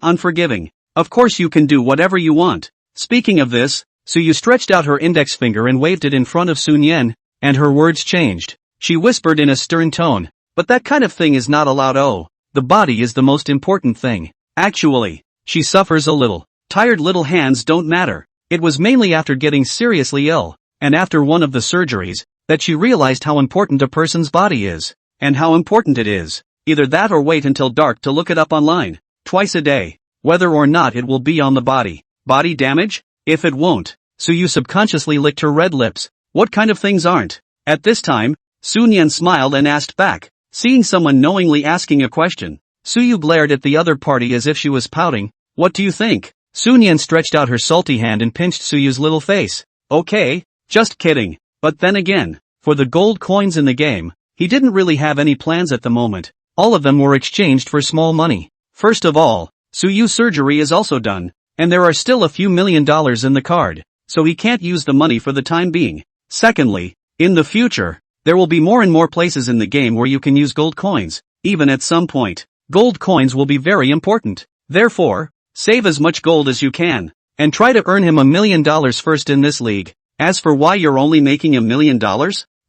unforgiving. Of course you can do whatever you want. Speaking of this, Su Yu stretched out her index finger and waved it in front of Sun Yan, and her words changed. She whispered in a stern tone, But that kind of thing is not allowed. Oh, the body is the most important thing. Actually, she suffers a little. Tired little hands don't matter. It was mainly after getting seriously ill, and after one of the surgeries, that she realized how important a person's body is. And how important it is. Either that or wait until dark to look it up online. Twice a day. Whether or not it will be on the body. Body damage? If it won't. Suyu subconsciously licked her red lips. What kind of things aren't? At this time, Sunyan smiled and asked back. Seeing someone knowingly asking a question, Suyu glared at the other party as if she was pouting. What do you think? Sunyan stretched out her salty hand and pinched Suyu's little face. Okay, just kidding. But then again, for the gold coins in the game, he didn't really have any plans at the moment. All of them were exchanged for small money. First of all, Suyu's surgery is also done, and there are still a few $1 million in the card, so he can't use the money for the time being. Secondly, in the future, there will be more and more places in the game where you can use gold coins. Even at some point, gold coins will be very important. Therefore, save as much gold as you can, and try to earn him $1 million first in this league. As for why you're only making $1 million,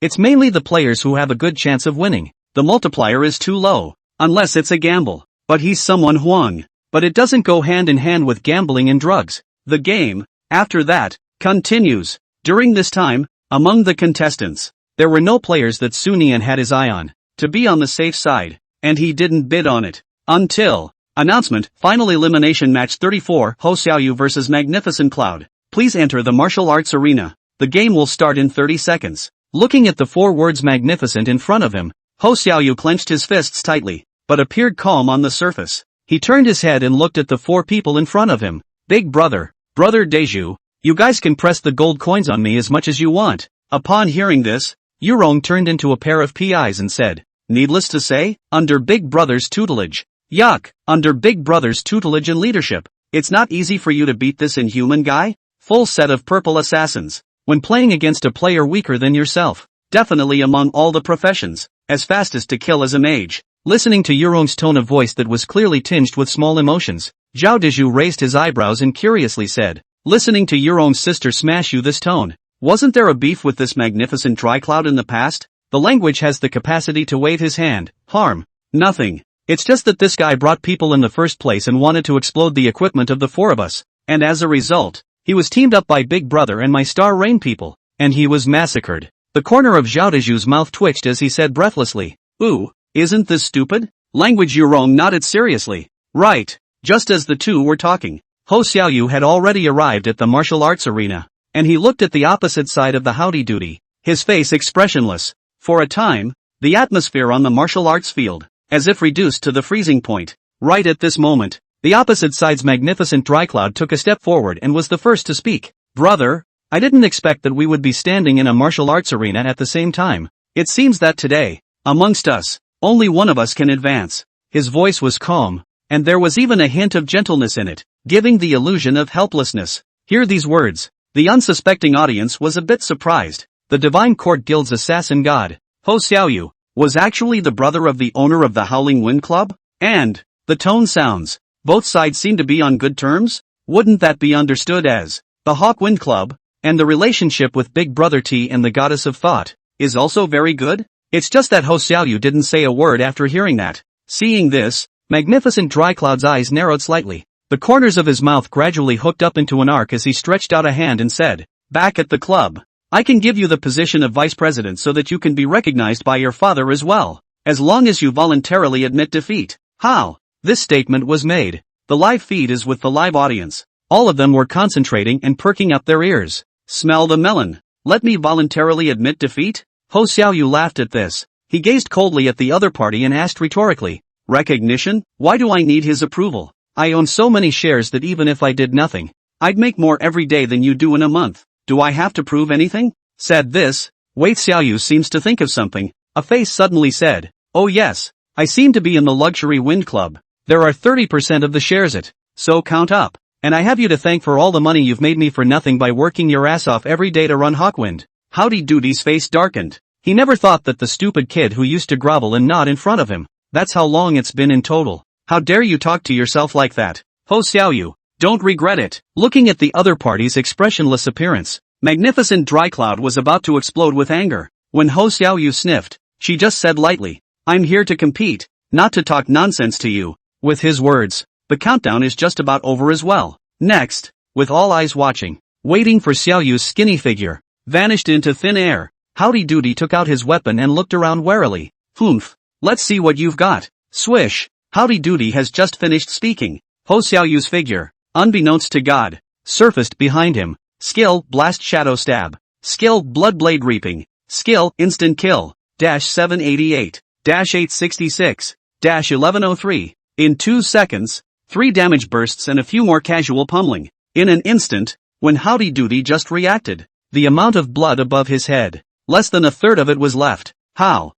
it's mainly the players who have a good chance of winning. The multiplier is too low, unless it's a gamble. But he's someone Huang. But it doesn't go hand in hand with gambling and drugs. The game, after that, continues. During this time, among the contestants, there were no players that Sunian had his eye on, to be on the safe side, and he didn't bid on it. Until, announcement, final elimination match 34, Ho Xiaoyu vs Magnificent Cloud. Please enter the martial arts arena. The game will start in 30 seconds. Looking at the 4 words magnificent in front of him, Ho Xiaoyu clenched his fists tightly, but appeared calm on the surface. He turned his head and looked at the 4 people in front of him. Big brother, brother Deju, you guys can press the gold coins on me as much as you want. Upon hearing this, Yurong turned into a pair of PIs and said, needless to say, under Big Brother's tutelage. Yuck, under Big Brother's tutelage and leadership. It's not easy for you to beat this inhuman guy? Full set of purple assassins. When playing against a player weaker than yourself. Definitely among all the professions. As fastest to kill as a mage. Listening to Yurong's tone of voice that was clearly tinged with small emotions, Zhao Deju raised his eyebrows and curiously said, listening to Yurong's sister smash you this tone. Wasn't there a beef with this magnificent dry cloud in the past? The language has the capacity to wave his hand. Harm. Nothing. It's just that this guy brought people in the first place and wanted to explode the equipment of the 4 of us. And as a result, he was teamed up by Big Brother and my Star Rain people. And he was massacred. The corner of Zhao Deju's mouth twitched as he said breathlessly, ooh, isn't this stupid? Language Yurong nodded seriously. Right. Just as the two were talking, Ho Xiaoyu had already arrived at the martial arts arena, and he looked at the opposite side of the howdy-doody, his face expressionless. For a time, the atmosphere on the martial arts field, as if reduced to the freezing point. Right at this moment, the opposite side's magnificent dry cloud took a step forward and was the first to speak. Brother, I didn't expect that we would be standing in a martial arts arena at the same time. It seems that today, amongst us, only one of us can advance. His voice was calm, and there was even a hint of gentleness in it, giving the illusion of helplessness. Hear these words. The unsuspecting audience was a bit surprised. The Divine Court Guild's assassin god, Ho Xiaoyu, was actually the brother of the owner of the Howling Wind Club? And, the tone sounds, both sides seem to be on good terms? Wouldn't that be understood as, the Hawk Wind Club, and the relationship with Big Brother T and the Goddess of Thought, is also very good? It's just that Ho Xiaoyu didn't say a word after hearing that. Seeing this, Magnificent Dry Cloud's eyes narrowed slightly. The corners of his mouth gradually hooked up into an arc as he stretched out a hand and said, back at the club, I can give you the position of vice president so that you can be recognized by your father as well, as long as you voluntarily admit defeat. How? This statement was made. The live feed is with the live audience. All of them were concentrating and perking up their ears. Smell the melon. Let me voluntarily admit defeat? Ho Xiaoyu laughed at this. He gazed coldly at the other party and asked rhetorically, recognition? Why do I need his approval? I own so many shares that even if I did nothing, I'd make more every day than you do in a month. Do I have to prove anything? Said this, Wei Xiaoyu seems to think of something. A face suddenly said, oh yes, I seem to be in the Luxury Wind Club. There are 30% of the shares it. So count up. And I have you to thank for all the money you've made me for nothing by working your ass off every day to run Hawkwind. Howdy Doody's face darkened. He never thought that the stupid kid who used to grovel and nod in front of him. That's how long it's been in total. How dare you talk to yourself like that? Ho Xiaoyu, don't regret it. Looking at the other party's expressionless appearance, Magnificent Dry Cloud was about to explode with anger. When Ho Xiaoyu sniffed, she just said lightly, I'm here to compete, not to talk nonsense to you. With his words, the countdown is just about over as well. Next, with all eyes watching, waiting for Xiaoyu's skinny figure, vanished into thin air, Howdy Doody took out his weapon and looked around warily. Humph, let's see what you've got. Swish, Howdy Doody has just finished speaking. Ho Xiaoyu's figure, unbeknownst to God, surfaced behind him. Skill, Blast Shadow Stab. Skill, Blood Blade Reaping. Skill, Instant Kill. -788. -866. -1103. In 2 seconds, 3 damage bursts and a few more casual pummeling. In an instant, when Howdy Doody just reacted, the amount of blood above his head, less than a third of it was left. How?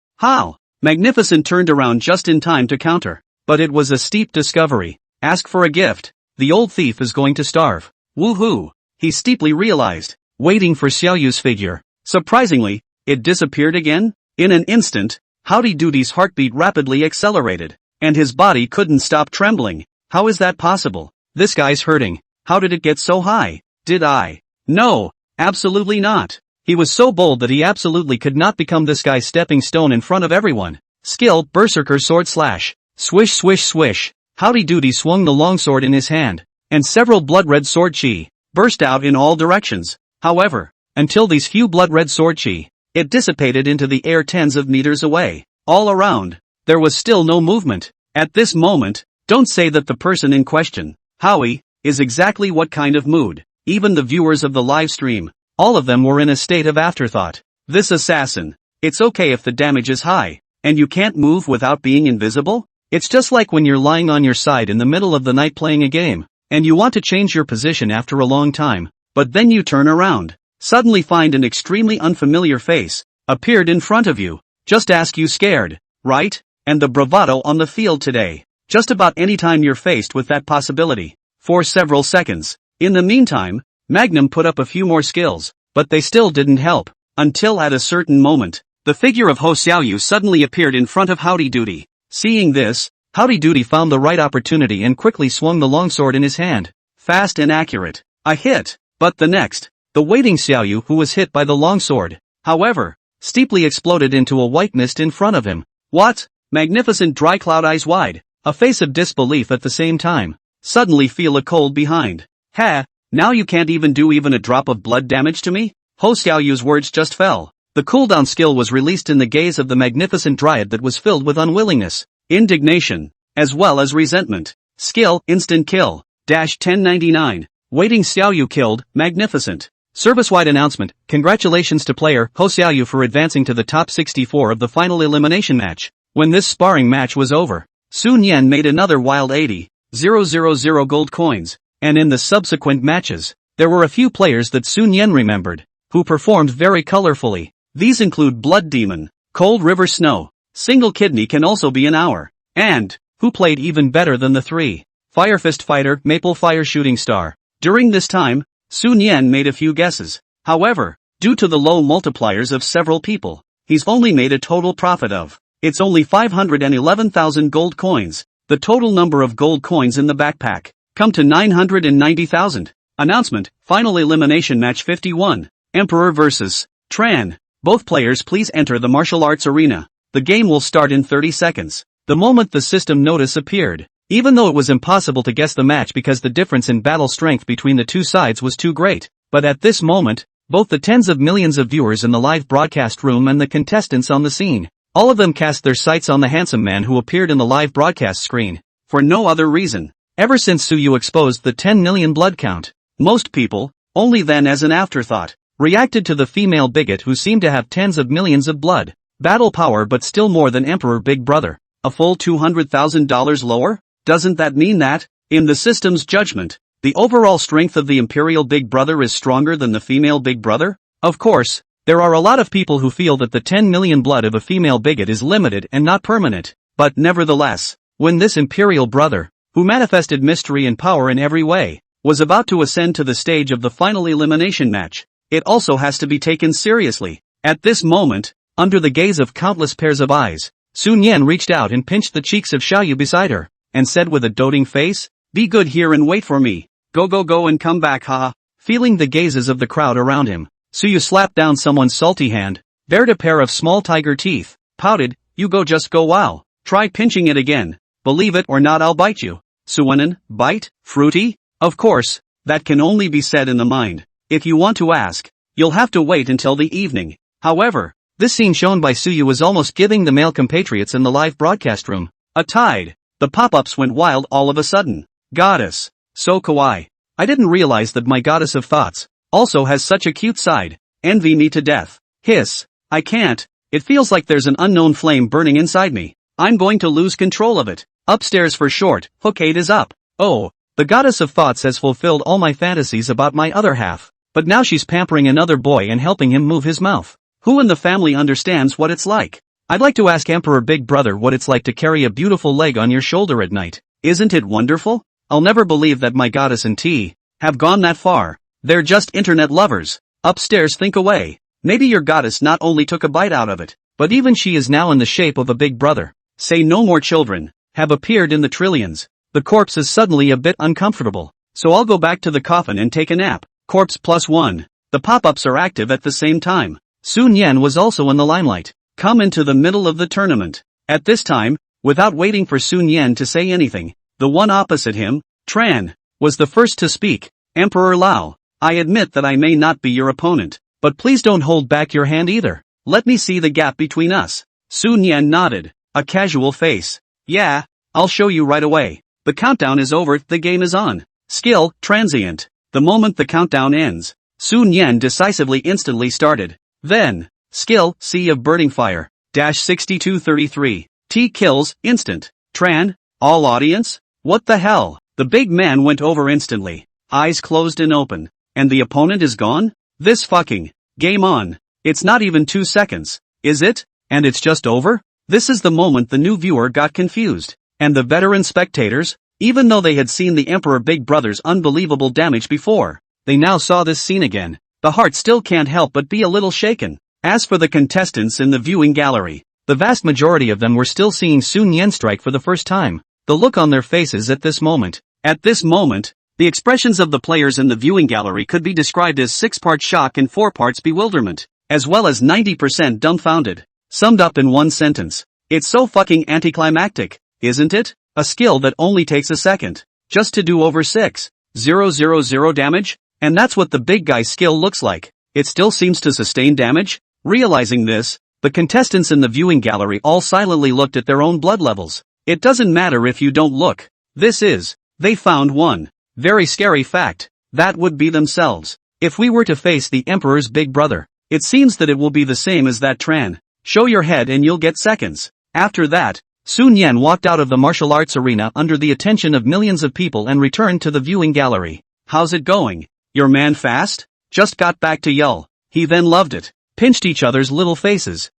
Magnificent turned around just in time to counter. But it was a steep discovery. Ask for a gift. The old thief is going to starve. Woohoo! He steeply realized, waiting for Xiaoyu's figure. Surprisingly, it disappeared again? In an instant, Howdy Doody's heartbeat rapidly accelerated, and his body couldn't stop trembling. How is that possible? This guy's hurting. How did it get so high? Did I? No, absolutely not. He was so bold that he absolutely could not become this guy's stepping stone in front of everyone. Skill, Berserker Sword Slash. Swish swish swish. Howdy Doody swung the longsword in his hand, and several blood-red sword chi burst out in all directions. However, until these few blood-red sword chi, it dissipated into the air tens of meters away. All around, there was still no movement. At this moment, don't say that the person in question, Howie, is exactly what kind of mood. Even the viewers of the live stream, all of them were in a state of afterthought. This assassin, it's okay if the damage is high, and you can't move without being invisible? It's just like when you're lying on your side in the middle of the night playing a game, and you want to change your position after a long time, but then you turn around, suddenly find an extremely unfamiliar face appeared in front of you. Just ask you scared, right? And the bravado on the field today. Just about any time you're faced with that possibility. For several seconds. In the meantime, Magnum put up a few more skills, but they still didn't help. Until at a certain moment, the figure of Ho Xiaoyu suddenly appeared in front of Howdy Doody. Seeing this, Howdy Doody found the right opportunity and quickly swung the longsword in his hand. Fast and accurate. A hit. But the next, the waiting Xiaoyu who was hit by the longsword, however, steeply exploded into a white mist in front of him. What? Magnificent dry cloud eyes wide, a face of disbelief at the same time. Suddenly feel a cold behind. Ha, now you can't even do a drop of blood damage to me? Ho Xiaoyu's words just fell. The cooldown skill was released in the gaze of the magnificent dryad that was filled with unwillingness, indignation, as well as resentment. Skill, Instant Kill. -1099. Waiting Xiaoyu killed, magnificent. Service-wide announcement, congratulations to player Ho Xiaoyu for advancing to the top 64 of the final elimination match. When this sparring match was over, Sun Yan made another wild 80,000 gold coins, and in the subsequent matches, there were a few players that Sun Yan remembered, who performed very colorfully. These include Blood Demon, Cold River Snow, Single Kidney can also be an hour, and, who played even better than the three, Fire Fist Fighter, Maple Fire Shooting Star. During this time, Sun Yan made a few guesses. However, due to the low multipliers of several people, he's only made a total profit of, it's only 511,000 gold coins. The total number of gold coins in the backpack come to 990,000. Announcement, Final Elimination Match 51, Emperor vs. Tran. Both players please enter the martial arts arena. The game will start in 30 seconds. The moment the system notice appeared, even though it was impossible to guess the match because the difference in battle strength between the two sides was too great, but at this moment, both the tens of millions of viewers in the live broadcast room and the contestants on the scene, all of them cast their sights on the handsome man who appeared in the live broadcast screen, for no other reason. Ever since Suyu exposed the 10 million blood count, most people, only then as an afterthought, reacted to the female bigot who seemed to have tens of millions of blood, battle power but still more than Emperor Big Brother. A full $200,000 lower? Doesn't that mean that, in the system's judgment, the overall strength of the Imperial Big Brother is stronger than the female Big Brother? Of course, there are a lot of people who feel that the 10 million blood of a female bigot is limited and not permanent, but nevertheless, when this Imperial brother, who manifested mystery and power in every way, was about to ascend to the stage of the final elimination match, it also has to be taken seriously. At this moment, under the gaze of countless pairs of eyes, Sun Yan reached out and pinched the cheeks of Xiaoyu beside her, and said with a doting face, "Be good here and wait for me. Go and come back, haha." Feeling the gazes of the crowd around him, Suyu slapped down someone's salty hand, bared a pair of small tiger teeth, pouted, You go just go wow. Try pinching it again. Believe it or not I'll bite you. Suwanan, bite, fruity? Of course, that can only be said in the mind. If you want to ask, you'll have to wait until the evening. However, this scene shown by Suyu was almost giving the male compatriots in the live broadcast room a tide. The pop-ups went wild all of a sudden. Goddess. So kawaii. I didn't realize that my goddess of thoughts also has such a cute side. Envy me to death. Hiss. I can't. It feels like there's an unknown flame burning inside me. I'm going to lose control of it. Upstairs for short. Hook 8 is up. Oh, the goddess of thoughts has fulfilled all my fantasies about my other half. But now she's pampering another boy and helping him move his mouth. Who in the family understands what it's like? I'd like to ask Emperor Big Brother what it's like to carry a beautiful leg on your shoulder at night. Isn't it wonderful? I'll never believe that my goddess and T have gone that far. They're just internet lovers. Upstairs think away. Maybe your goddess not only took a bite out of it, but even she is now in the shape of a big brother. Say no more children have appeared in the trillions. The corpse is suddenly a bit uncomfortable. So I'll go back to the coffin and take a nap. Corpse +1. The pop-ups are active at the same time. Sun Yan was also in the limelight. Come into the middle of the tournament. At this time, without waiting for Sun Yan to say anything, the one opposite him, Tran, was the first to speak. Emperor Lao, I admit that I may not be your opponent, but please don't hold back your hand either. Let me see the gap between us. Sun Yan nodded, a casual face. Yeah, I'll show you right away. The countdown is over, the game is on. Skill, transient. The moment the countdown ends, Sun Yan decisively instantly started. Then, skill, Sea of Burning Fire, -6233. T kills, instant. Tran, all audience? What the hell? The big man went over instantly. Eyes closed and open. And the opponent is gone? This fucking game on. It's not even 2 seconds, is it? And it's just over? This is the moment the new viewer got confused. And the veteran spectators, even though they had seen the Emperor Big Brother's unbelievable damage before, they now saw this scene again. The heart still can't help but be a little shaken. As for the contestants in the viewing gallery, the vast majority of them were still seeing Sun Yan strike for the first time. The look on their faces at this moment, the expressions of the players in the viewing gallery could be described as 6 parts shock and 4 parts bewilderment, as well as 90% dumbfounded. Summed up in one sentence. It's so fucking anticlimactic, isn't it? A skill that only takes a second, just to do over 6,000 damage? And that's what the big guy's skill looks like. It still seems to sustain damage? Realizing this, the contestants in the viewing gallery all silently looked at their own blood levels. It doesn't matter if you don't look. They found one very scary fact. That would be themselves. If we were to face the Emperor's big brother, it seems that it will be the same as that Tran. Show your head and you'll get seconds. After that, Sun Yan walked out of the martial arts arena under the attention of millions of people and returned to the viewing gallery. How's it going? Your man fast? Just got back to Yul. He then loved it. Pinched each other's little faces.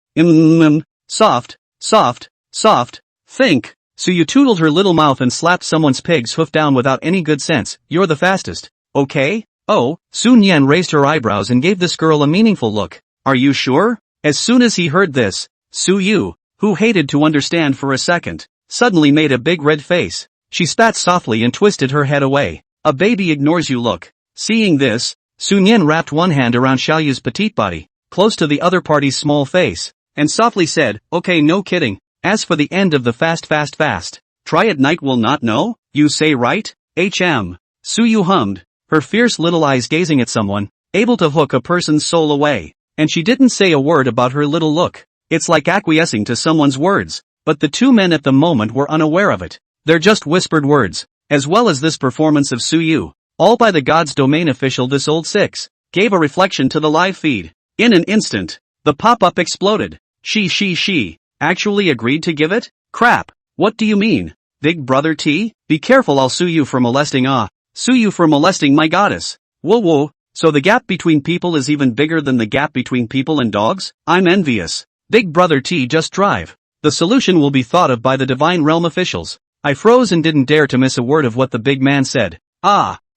Soft. Think. So you tootled her little mouth and slapped someone's pig's hoof down without any good sense. You're the fastest. Okay? Oh, Sun Yan raised her eyebrows and gave this girl a meaningful look. Are you sure? As soon as he heard this, Su Yu, who hated to understand for a second, suddenly made a big red face. She spat softly and twisted her head away. A baby ignores you look. Seeing this, Sun Yan wrapped one hand around Xiaoyu's petite body, close to the other party's small face, and softly said, okay, no kidding. As for the end of the fast. Try at night will not know, you say right? Su Yu hummed, her fierce little eyes gazing at someone, able to hook a person's soul away. And she didn't say a word about her little look. It's like acquiescing to someone's words, but the two men at the moment were unaware of it. They're just whispered words, as well as this performance of Su Yu, all by the God's domain official. This old six gave a reflection to the live feed. In an instant, the pop-up exploded. She actually agreed to give it? Crap. What do you mean? Big Brother T? Be careful, I'll sue you for molesting sue you for molesting my goddess. Whoa. So the gap between people is even bigger than the gap between people and dogs? I'm envious. Big Brother T, just drive. The solution will be thought of by the Divine Realm officials. I froze and didn't dare to miss a word of what the big man said.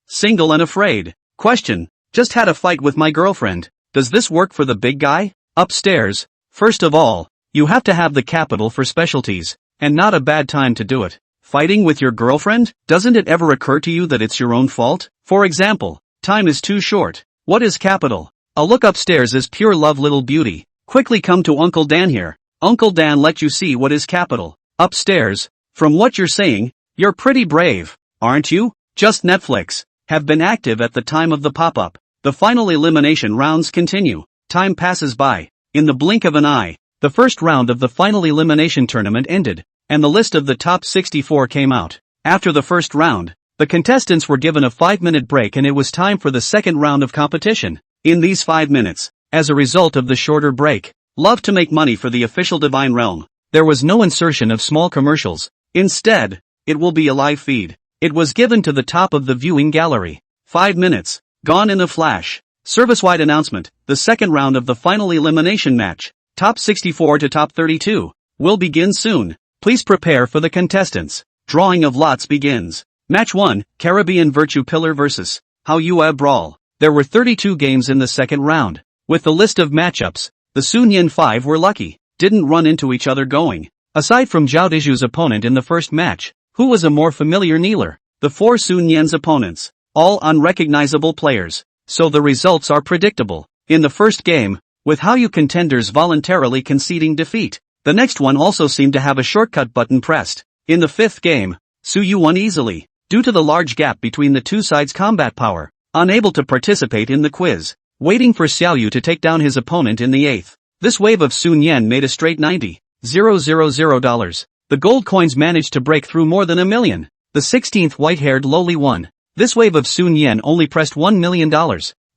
Single and afraid. Question. Just had a fight with my girlfriend. Does this work for the big guy? Upstairs. First of all, you have to have the capital for specialties, and not a bad time to do it. Fighting with your girlfriend? Doesn't it ever occur to you that it's your own fault? For example, time is too short. What is capital? A look upstairs is pure love, little beauty. Quickly come to Uncle Dan here. Uncle Dan let you see what is capital. Upstairs, from what you're saying, you're pretty brave, aren't you? Just Netflix. Have been active at the time of the pop-up. The final elimination rounds continue. Time passes by. In the blink of an eye, the first round of the final elimination tournament ended, and the list of the top 64 came out. After the first round, the contestants were given a 5-minute break and it was time for the second round of competition. In these 5 minutes, as a result of the shorter break, love to make money for the official Divine Realm. There was no insertion of small commercials. Instead, it will be a live feed. It was given to the top of the viewing gallery. 5 minutes. Gone in a flash. Service-wide announcement. The second round of the final elimination match, top 64 to top 32, will begin soon. Please prepare for the contestants. Drawing of lots begins. Match 1, Caribbean Virtue Pillar vs. Manhwa Brawl. There were 32 games in the second round. With the list of matchups, the Sunyen 5 were lucky, didn't run into each other going. Aside from Zhao Deju's opponent in the first match, who was a more familiar kneeler, the 4 Sunyen's opponents, all unrecognizable players, so the results are predictable. In the first game, with Hao contenders voluntarily conceding defeat, the next one also seemed to have a shortcut button pressed. In the fifth game, Suyu won easily, due to the large gap between the two sides' combat power, unable to participate in the quiz, waiting for Xiaoyu to take down his opponent in the eighth. This wave of Sun Yen made a straight $90,000. The gold coins managed to break through more than $1 million. The 16th white-haired lowly won. This wave of Sun Yen only pressed $1 million.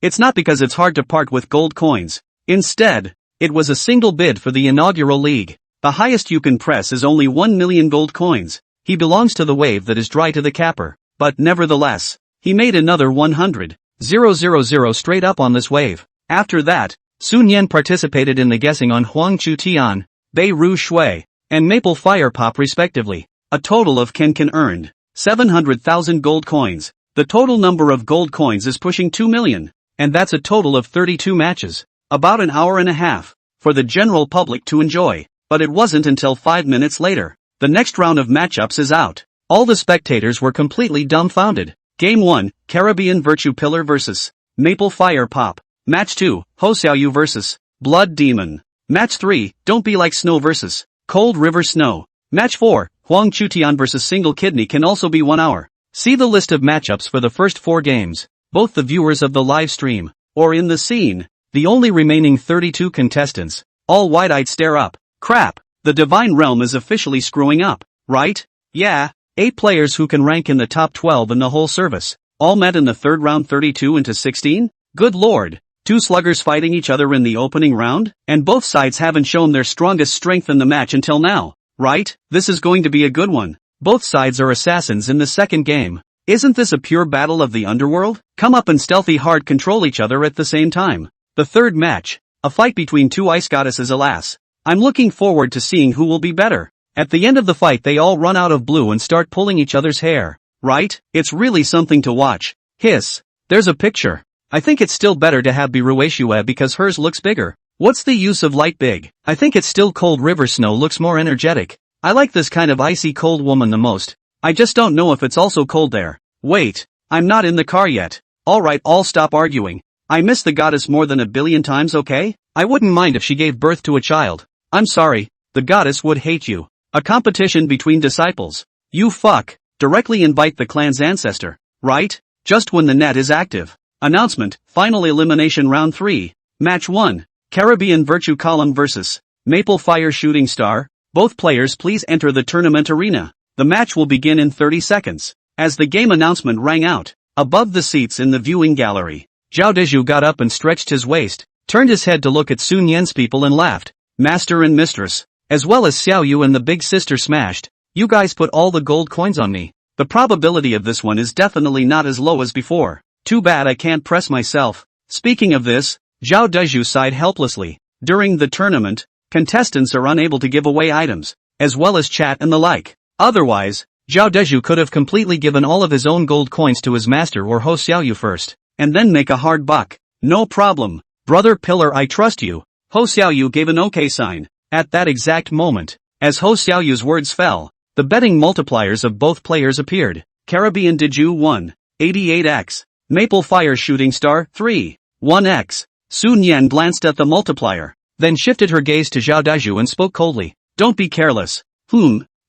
It's not because it's hard to part with gold coins. Instead, it was a single bid for the inaugural league. The highest you can press is only 1 million gold coins. He belongs to the wave that is dry to the capper, but nevertheless, he made another 100,000 straight up on this wave. After that, Sun Yen participated in the guessing on Huangchu Tian, Bei Ru Shui, and Maple Fire Pop respectively. A total of Ken earned 700,000 gold coins. The total number of gold coins is pushing 2 million, and that's a total of 32 matches. About an hour and a half, for the general public to enjoy. But it wasn't until 5 minutes later. The next round of matchups is out. All the spectators were completely dumbfounded. Game 1, Caribbean Virtue Pillar vs. Maple Fire Pop. Match 2, Ho Xiaoyu vs. Blood Demon. Match 3, Don't Be Like Snow vs. Cold River Snow. Match 4, Huang Chutian vs. Single Kidney can also be 1 hour. See the list of matchups for the first 4 games. Both the viewers of the live stream, or in the scene, the only remaining 32 contestants, all wide-eyed stare up. Crap, the Divine Realm is officially screwing up, right? Yeah, 8 players who can rank in the top 12 in the whole service, all met in the third round 32 into 16? Good lord, 2 sluggers fighting each other in the opening round? And both sides haven't shown their strongest strength in the match until now, right? This is going to be a good one. Both sides are assassins in the second game. Isn't this a pure battle of the underworld? Come up and stealthy hard control each other at the same time. The third match, a fight between 2 ice goddesses alas. I'm looking forward to seeing who will be better. At the end of the fight they all run out of blue and start pulling each other's hair, right? It's really something to watch. Hiss. There's a picture. I think it's still better to have Birueshue because hers looks bigger. What's the use of light big? I think it's still Cold River Snow looks more energetic. I like this kind of icy cold woman the most. I just don't know if it's also cold there. Wait, I'm not in the car yet. Alright, I'll stop arguing. I miss the goddess more than 1 billion times, okay? I wouldn't mind if she gave birth to a child. I'm sorry, the goddess would hate you. A competition between disciples. You fuck. Directly invite the clan's ancestor, right? Just when the net is active. Announcement, final elimination round 3. Match 1, Caribbean Virtue Column vs. Maple Fire Shooting Star. Both players please enter the tournament arena. The match will begin in 30 seconds. As the game announcement rang out, above the seats in the viewing gallery, Zhao Deju got up and stretched his waist, turned his head to look at Sun Yen's people and laughed. Master and mistress, as well as Xiaoyu and the big sister smashed. You guys put all the gold coins on me. The probability of this one is definitely not as low as before. Too bad I can't press myself. Speaking of this, Zhao Deju sighed helplessly. During the tournament, contestants are unable to give away items, as well as chat and the like. Otherwise, Zhao Deju could have completely given all of his own gold coins to his master or Ho Xiaoyu first, and then make a hard buck. No problem. Brother Pillar, I trust you. Ho Xiaoyu gave an okay sign. At that exact moment, as Ho Xiaoyu's words fell, the betting multipliers of both players appeared. Caribbean Deju 1, 88x. Maple Fire Shooting Star 3, 1x. Sun Yen glanced at the multiplier. then shifted her gaze to Zhao Dezhu and spoke coldly. Don't be careless.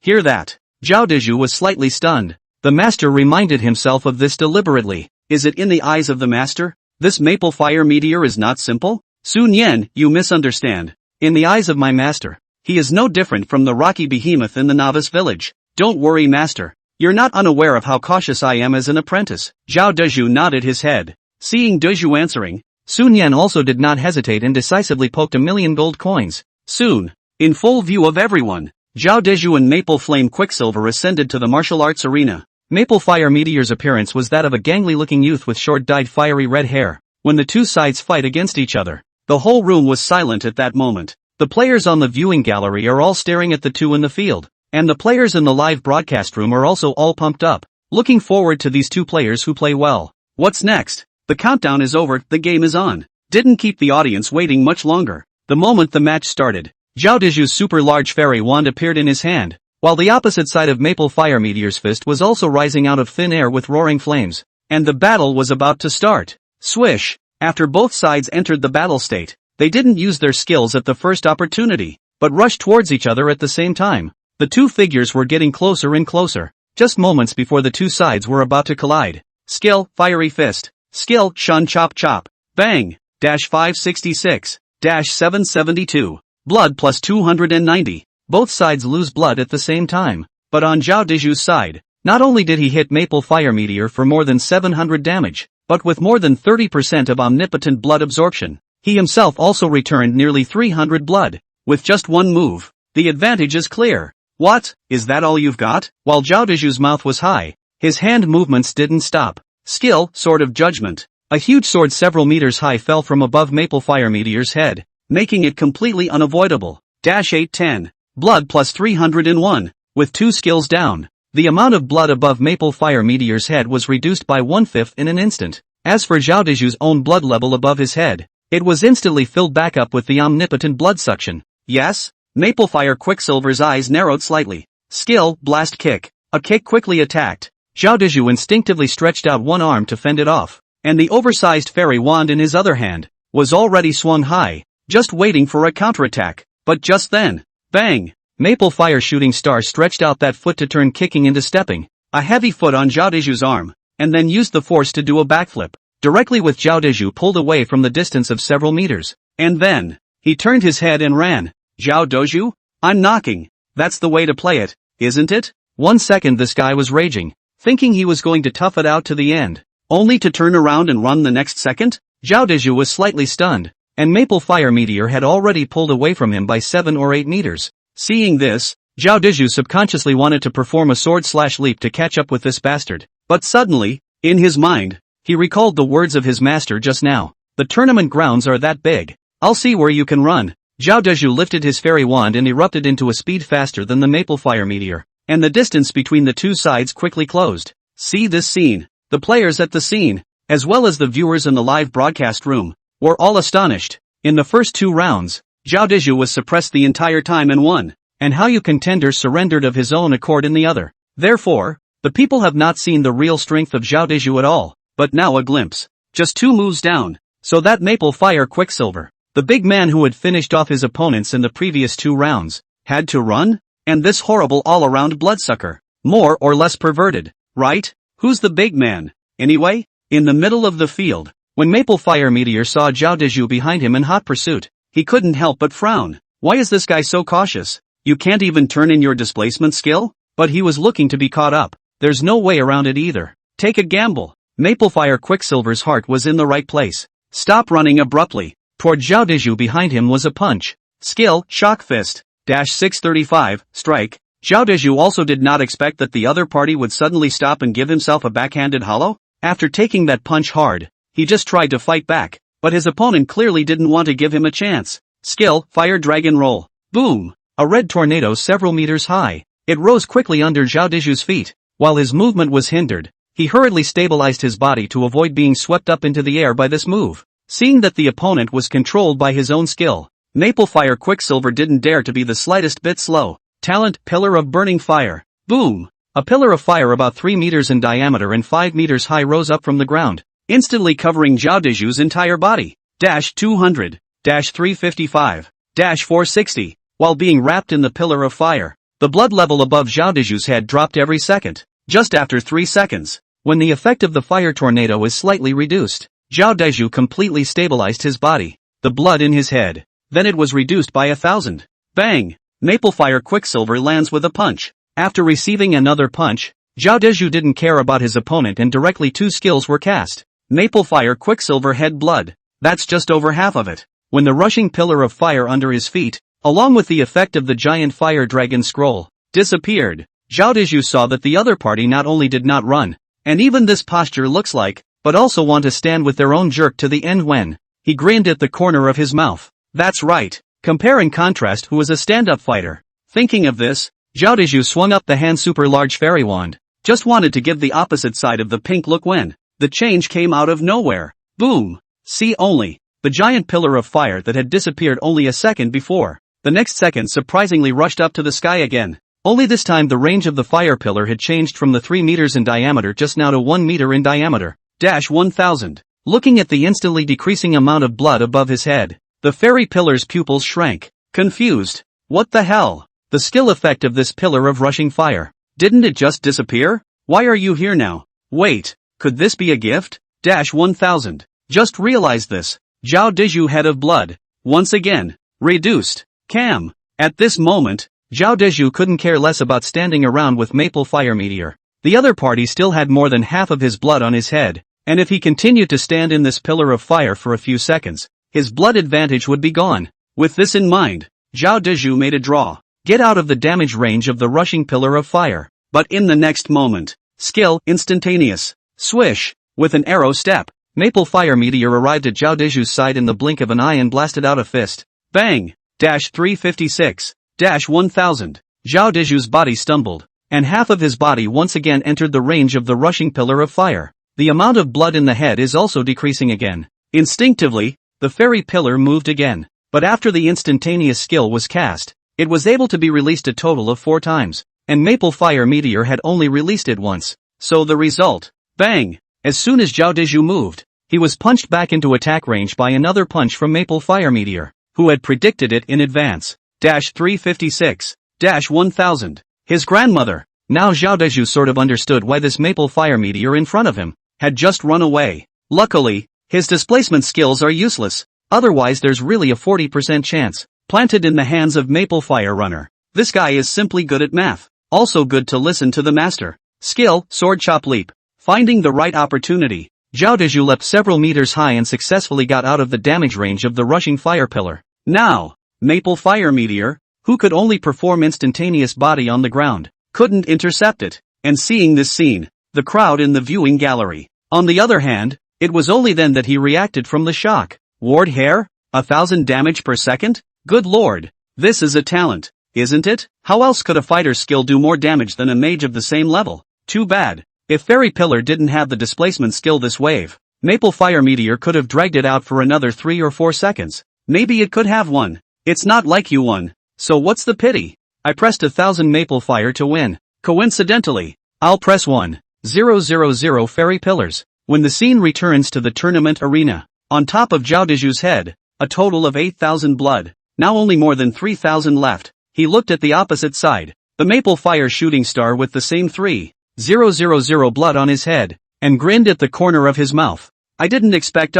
Hear that? Zhao Dezhu was slightly stunned. The master reminded himself of this deliberately. Is it in the eyes of the master? This maple fire meteor is not simple? Sun Yan, you misunderstand. In the eyes of my master, he is no different from the rocky behemoth in the novice village. Don't worry, master. You're not unaware of how cautious I am as an apprentice. Zhao Dezhu nodded his head. Seeing Dezhu answering, Sun Yan also did not hesitate and decisively poked 1,000,000 gold coins. Soon, in full view of everyone, Zhao Dezhu and Maple Flame Quicksilver ascended to the martial arts arena. Maple Fire Meteor's appearance was that of a gangly-looking youth with short dyed fiery red hair. When the two sides fight against each other, the whole room was silent at that moment. The players on the viewing gallery are all staring at the two in the field, and the players in the live broadcast room are also all pumped up, looking forward to these two players who play well. What's next? The countdown is over, the game is on. Didn't keep the audience waiting much longer. The moment the match started, Zhao Dezhu's super large fairy wand appeared in his hand, while the opposite side of Maple Fire Meteor's fist was also rising out of thin air with roaring flames. And the battle was about to start. Swish! After both sides entered the battle state, they didn't use their skills at the first opportunity, but rushed towards each other at the same time. The two figures were getting closer and closer, just moments before the two sides were about to collide. Skill, Fiery Fist. Skill, Shun Chop Chop. Bang! 566. 772. Blood plus 290. Both sides lose blood at the same time. But on Zhao Dezhu's side, not only did he hit Maple Fire Meteor for more than 700 damage, but with more than 30% of omnipotent blood absorption, he himself also returned nearly 300 blood. With just one move, the advantage is clear. What? Is that all you've got? While Zhao Dezhu's mouth was high, his hand movements didn't stop. Skill, Sword of Judgment. A huge sword several meters high fell from above Maple Fire Meteor's head, making it completely unavoidable. 810. Blood plus 301. With two skills down, the amount of blood above Maple Fire Meteor's head was reduced by 1/5 in an instant. As for Zhao Dezhu's own blood level above his head, it was instantly filled back up with the omnipotent blood suction. Yes? Maple Fire Quicksilver's eyes narrowed slightly. Skill, Blast Kick. A kick quickly attacked. Zhao Dezhu instinctively stretched out one arm to fend it off, and the oversized fairy wand in his other hand was already swung high, just waiting for a counterattack. But just then, bang! Maple Fire Shooting Star stretched out that foot to turn kicking into stepping, a heavy foot on Zhao Dezhu's arm, and then used the force to do a backflip, directly with Zhao Dezhu pulled away from the distance of several meters. And then, he turned his head and ran. Zhao Dezhu? I'm knocking. That's the way to play it, isn't it? 1 second this guy was raging, thinking he was going to tough it out to the end, only to turn around and run the next second? Zhao Dezhu was slightly stunned, and Maple Fire Meteor had already pulled away from him by 7 or 8 meters. Seeing this, Zhao Dezhu subconsciously wanted to perform a sword/leap to catch up with this bastard. But suddenly, in his mind, he recalled the words of his master just now. The tournament grounds are that big. I'll see where you can run. Zhao Dezhu lifted his fairy wand and erupted into a speed faster than the Maple Fire Meteor, and the distance between the two sides quickly closed. See this scene. The players at the scene, as well as the viewers in the live broadcast room, were all astonished. In the first 2 rounds, Zhao Dezhu was suppressed the entire time and won, and Hao Yu contender surrendered of his own accord in the other. Therefore, the people have not seen the real strength of Zhao Dezhu at all, but now a glimpse. Just 2 moves down, so that Maple Fire Quicksilver, the big man who had finished off his opponents in the previous 2 rounds, had to run? And this horrible all-around bloodsucker, more or less perverted, right? Who's the big man, anyway? In the middle of the field, when Maple Fire Meteor saw Zhao Dezhu behind him in hot pursuit, he couldn't help but frown. Why is this guy so cautious? You can't even turn in your displacement skill? But he was looking to be caught up. There's no way around it either. Take a gamble. Maple Fire Quicksilver's heart was in the right place. Stop running abruptly. Toward Zhao Dezhu behind him was a punch. Skill, Shock Fist. 635, strike. Zhao Dezhu also did not expect that the other party would suddenly stop and give himself a backhanded hollow. After taking that punch hard, he just tried to fight back, but his opponent clearly didn't want to give him a chance. Skill, Fire Dragon Roll. Boom! A red tornado several meters high. It rose quickly under Zhao Dezhu's feet. While his movement was hindered, he hurriedly stabilized his body to avoid being swept up into the air by this move. Seeing that the opponent was controlled by his own skill, Maple Fire Quicksilver didn't dare to be the slightest bit slow. Talent, Pillar of Burning Fire. Boom! A pillar of fire about 3 meters in diameter and 5 meters high rose up from the ground, instantly covering Zhao Dezhu's entire body. 200. 355. 460, while being wrapped in the pillar of fire. The blood level above Zhao Deju's head dropped every second. Just after 3 seconds, when the effect of the fire tornado is slightly reduced, Zhao Deju completely stabilized his body, the blood in his head. Then it was reduced by 1,000. Bang! Maple Fire Quicksilver lands with a punch. After receiving another punch, Zhao Deju didn't care about his opponent and directly 2 skills were cast. Maple Fire Quicksilver Head Blood. That's just over half of it. When the rushing pillar of fire under his feet, along with the effect of the giant fire dragon scroll, disappeared, Zhao Deju saw that the other party not only did not run, and even this posture looks like, but also want to stand with their own jerk to the end when he grinned at the corner of his mouth. That's right. Compare and contrast who is a stand-up fighter. Thinking of this, Zhao Deju swung up the hand super large fairy wand. Just wanted to give the opposite side of the pink look when the change came out of nowhere. Boom! See only, the giant pillar of fire that had disappeared only a second before. The next second surprisingly rushed up to the sky again. Only this time the range of the fire pillar had changed from the 3 meters in diameter just now to 1 meter in diameter. 1,000. Looking at the instantly decreasing amount of blood above his head, the fairy pillar's pupils shrank. Confused. What the hell? The skill effect of this pillar of rushing fire. Didn't it just disappear? Why are you here now? Wait, could this be a gift? 1,000. Just realized this. Zhao Deju head of blood. Once again. Reduced. Cam. At this moment, Zhao Deju couldn't care less about standing around with Maple Fire Meteor. The other party still had more than half of his blood on his head, and if he continued to stand in this pillar of fire for a few seconds, his blood advantage would be gone. With this in mind, Zhao Deju made a draw. Get out of the damage range of the rushing pillar of fire. But in the next moment, skill, instantaneous. Swish. With an arrow step, Maple Fire Meteor arrived at Zhao Deju's side in the blink of an eye and blasted out a fist. Bang! 356. 1,000. Zhao Deju's body stumbled, and half of his body once again entered the range of the rushing pillar of fire. The amount of blood in the head is also decreasing again. Instinctively, the fairy pillar moved again, but after the instantaneous skill was cast, it was able to be released a total of 4 times, and Maple Fire Meteor had only released it once. So the result, bang! As soon as Zhao Deju moved, he was punched back into attack range by another punch from Maple Fire Meteor, who had predicted it in advance. 356. 1,000. His grandmother. Now Zhao Deju sort of understood why this Maple Fire Meteor in front of him had just run away. Luckily, his displacement skills are useless, otherwise there's really a 40% chance. Planted in the hands of Maple Fire Runner. This guy is simply good at math. Also good to listen to the master. Skill, Sword Chop Leap. Finding the right opportunity, Zhao Deju leapt several meters high and successfully got out of the damage range of the rushing fire pillar. Now, Maple Fire Meteor, who could only perform instantaneous body on the ground, couldn't intercept it. And seeing this scene, the crowd in the viewing gallery. On the other hand, it was only then that he reacted from the shock. Ward hair? 1,000 damage per second? Good lord, this is a talent, isn't it? How else could a fighter's skill do more damage than a mage of the same level? Too bad. If Fairy Pillar didn't have the displacement skill this wave, Maple Fire Meteor could have dragged it out for another 3 or 4 seconds. Maybe it could have won. It's not like you won. So what's the pity? I pressed 1,000 Maple Fire to win. Coincidentally, I'll press 1,000 Fairy Pillars. When the scene returns to the tournament arena, on top of Zhao Deju's head, a total of 8,000 blood. Now only more than 3,000 left. He looked at the opposite side. The Maple Fire shooting star with the same 3,000 blood on his head, and grinned at the corner of his mouth. I didn't expect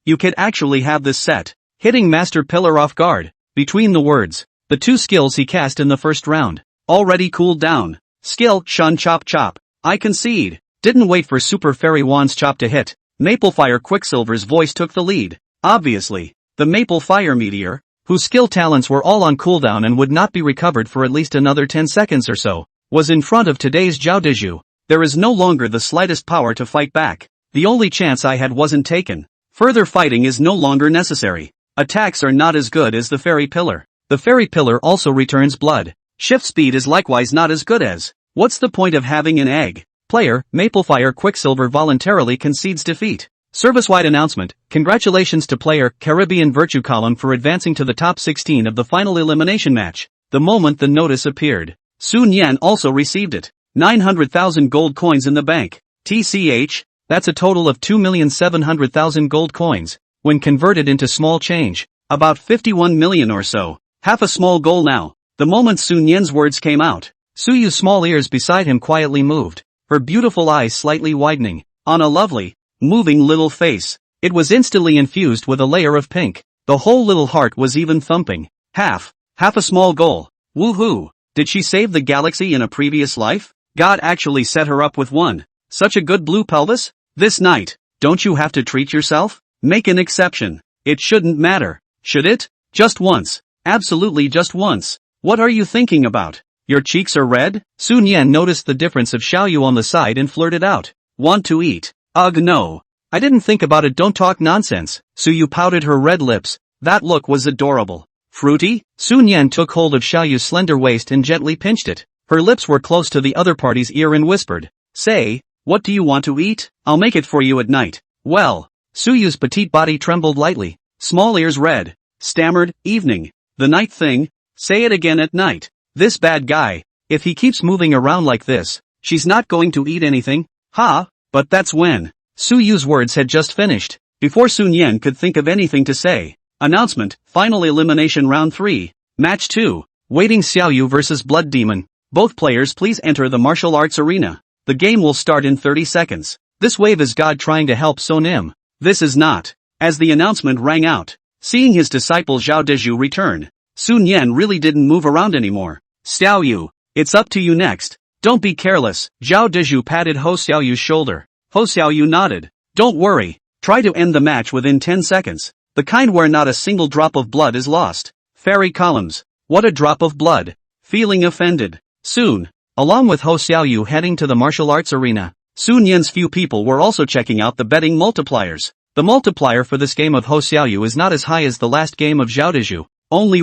you could actually have this set. Hitting Master Pillar off guard. Between the words, the 2 skills he cast in the first round already cooled down. Skill, Shun Chop Chop. I concede. Didn't wait for Super Fairy Wand's chop to hit. Maple Fire Quicksilver's voice took the lead. Obviously, the Maple Fire Meteor, whose skill talents were all on cooldown and would not be recovered for at least another 10 seconds or so, was in front of today's Zhao Deju. There is no longer the slightest power to fight back. The only chance I had wasn't taken. Further fighting is no longer necessary. Attacks are not as good as the Fairy Pillar. The Fairy Pillar also returns blood. Shift speed is likewise not as good as. What's the point of having an egg? Player, Maple Fire Quicksilver voluntarily concedes defeat. Service-wide announcement, congratulations to player Caribbean Virtue Column for advancing to the top 16 of the final elimination match. The moment the notice appeared, Sun Yan also received it. 900,000 gold coins in the bank. TCH, that's a total of 2,700,000 gold coins, when converted into small change, about 51 million or so. Half a small goal now. The moment Sun Yan's words came out, Suyu's small ears beside him quietly moved, her beautiful eyes slightly widening, on a lovely, moving little face. It was instantly infused with a layer of pink. The whole little heart was even thumping. Half a small goal. Woohoo! Did she save the galaxy in a previous life? God actually set her up with one. Such a good blue pelvis? This night, don't you have to treat yourself? Make an exception. It shouldn't matter, should it? Just once. Absolutely just once. What are you thinking about? Your cheeks are red? Sun Yan noticed the difference of Xiaoyu on the side and flirted out. Want to eat? Ugh no. I didn't think about it, don't talk nonsense. Suyu pouted her red lips. That look was adorable. Fruity? Sun Yan took hold of Xiaoyu's slender waist and gently pinched it. Her lips were close to the other party's ear and whispered. Say, what do you want to eat? I'll make it for you at night. Well. Suyu's petite body trembled lightly. Small ears red. Stammered, evening. The night thing? Say it again, at night. This bad guy. If he keeps moving around like this, she's not going to eat anything. Ha, but that's when. Suyu's words had just finished, before Sun Yan could think of anything to say. Announcement, final elimination round 3. Match 2. Waiting Xiaoyu vs Blood Demon. Both players please enter the martial arts arena. The game will start in 30 seconds. This wave is God trying to help Sonim. This is not. As the announcement rang out, seeing his disciple Zhao Deju return, Sun Yan really didn't move around anymore. Xiaoyu, it's up to you next. Don't be careless. Zhao Deju patted Ho Xiaoyu's shoulder. Ho Xiaoyu nodded. Don't worry. Try to end the match within 10 seconds. The kind where not a single drop of blood is lost. Fairy columns. What a drop of blood. Feeling offended. Soon, along with Ho Xiaoyu heading to the martial arts arena, Sun Yan's few people were also checking out the betting multipliers. The multiplier for this game of Ho Xiaoyu is not as high as the last game of Zhao Deju. Only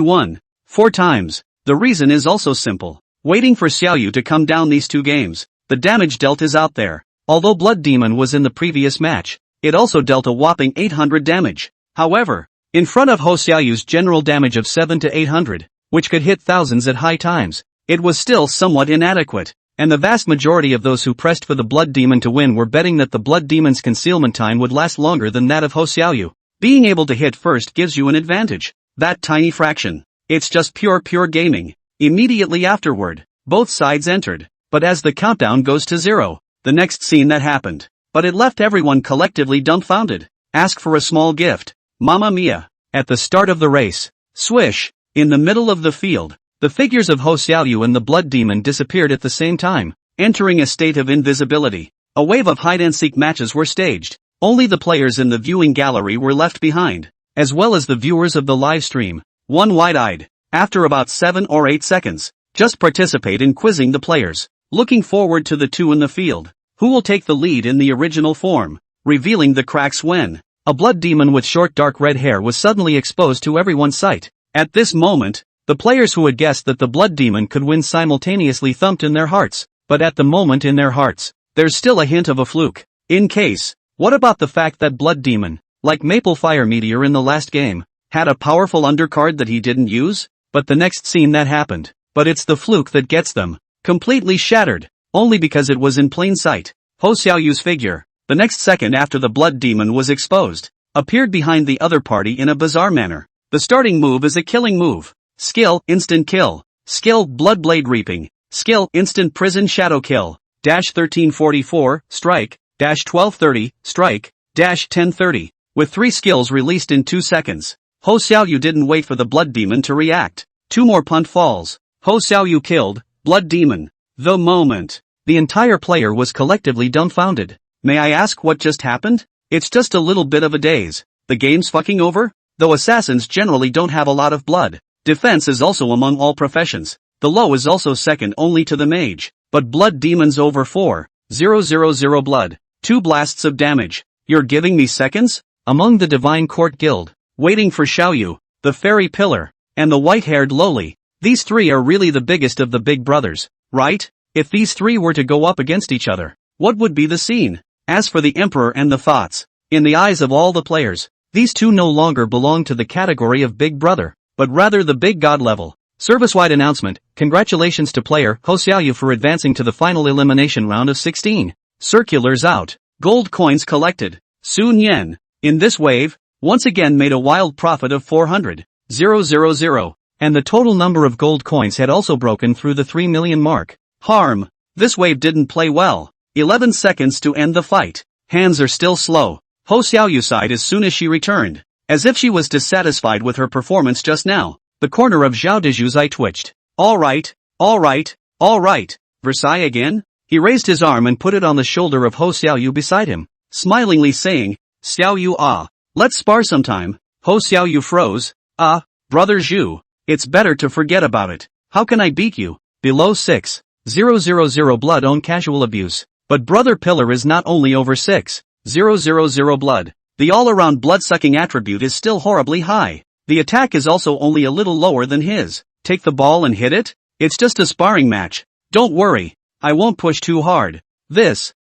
4 times. The reason is also simple. Waiting for Xiaoyu to come down these 2 games, the damage dealt is out there. Although Blood Demon was in the previous match, it also dealt a whopping 800 damage. However, in front of Ho Xiaoyu's general damage of 7 to 800, which could hit thousands at high times, it was still somewhat inadequate, and the vast majority of those who pressed for the Blood Demon to win were betting that the Blood Demon's concealment time would last longer than that of Ho Xiaoyu. Being able to hit first gives you an advantage. That tiny fraction. It's just pure gaming. Immediately afterward, both sides entered, but as the countdown goes to 0, the next scene that happened. But it left everyone collectively dumbfounded. Ask for a small gift. Mamma mia. At the start of the race, swish, in the middle of the field, the figures of Ho Xiaoyu and the Blood Demon disappeared at the same time, entering a state of invisibility. A wave of hide-and-seek matches were staged. Only the players in the viewing gallery were left behind, as well as the viewers of the live stream. One wide-eyed. After about 7 or 8 seconds, just participate in quizzing the players. Looking forward to the 2 in the field. Who will take the lead in the original form? Revealing the cracks when a Blood Demon with short dark red hair was suddenly exposed to everyone's sight. At this moment, the players who had guessed that the Blood Demon could win simultaneously thumped in their hearts, but at the moment in their hearts, there's still a hint of a fluke. In case, what about the fact that Blood Demon, like Maple Fire Meteor in the last game, had a powerful undercard that he didn't use? But the next scene that happened. But it's the fluke that gets them completely shattered, only because it was in plain sight. Ho Xiaoyu's figure, the next second after the Blood Demon was exposed, appeared behind the other party in a bizarre manner. The starting move is a killing move. Skill, instant kill. Skill, Bloodblade Reaping. Skill, instant prison shadow kill. Dash 1344, strike. Dash 1230, strike. Dash 1030. With 3 skills released in 2 seconds. Ho Xiaoyu didn't wait for the Blood Demon to react. 2 more punt falls. Ho Xiaoyu killed Blood Demon. The moment. The entire player was collectively dumbfounded. May I ask what just happened? It's just a little bit of a daze. The game's fucking over? Though assassins generally don't have a lot of blood. Defense is also among all professions. The low is also second only to the mage. But Blood Demon's over 4,000 blood. 2 blasts of damage. You're giving me seconds? Among the Divine Court Guild, waiting for Xiaoyu, the Fairy Pillar, and the white-haired Loli, these 3 are really the biggest of the big brothers, right? If these 3 were to go up against each other, what would be the scene? As for the Emperor and the thoughts, in the eyes of all the players, these 2 no longer belong to the category of Big Brother, but rather the Big God level. Service-wide announcement, congratulations to player Ho Xiaoyu for advancing to the final elimination round of 16. Circulars out. Gold coins collected. Sun Yan, in this wave, once again made a wild profit of 400,000. and the total number of gold coins had also broken through the 3 million mark. Harm. This wave didn't play well. 11 seconds to end the fight. Hands are still slow. Ho Xiaoyu sighed as soon as she returned. As if she was dissatisfied with her performance just now. The corner of Zhao Deju's eye twitched. Alright. Versailles again? He raised his arm and put it on the shoulder of Ho Xiaoyu beside him, smilingly saying, Xiaoyu let's spar sometime. Ho Xiaoyu froze. Brother Zhu. It's better to forget about it. How can I beat you? Below 6,000 blood on casual abuse. But Brother Pillar is not only over 6,000 blood. The all-around blood-sucking attribute is still horribly high. The attack is also only a little lower than his. Take the ball and hit it? It's just a sparring match. Don't worry. I won't push too hard.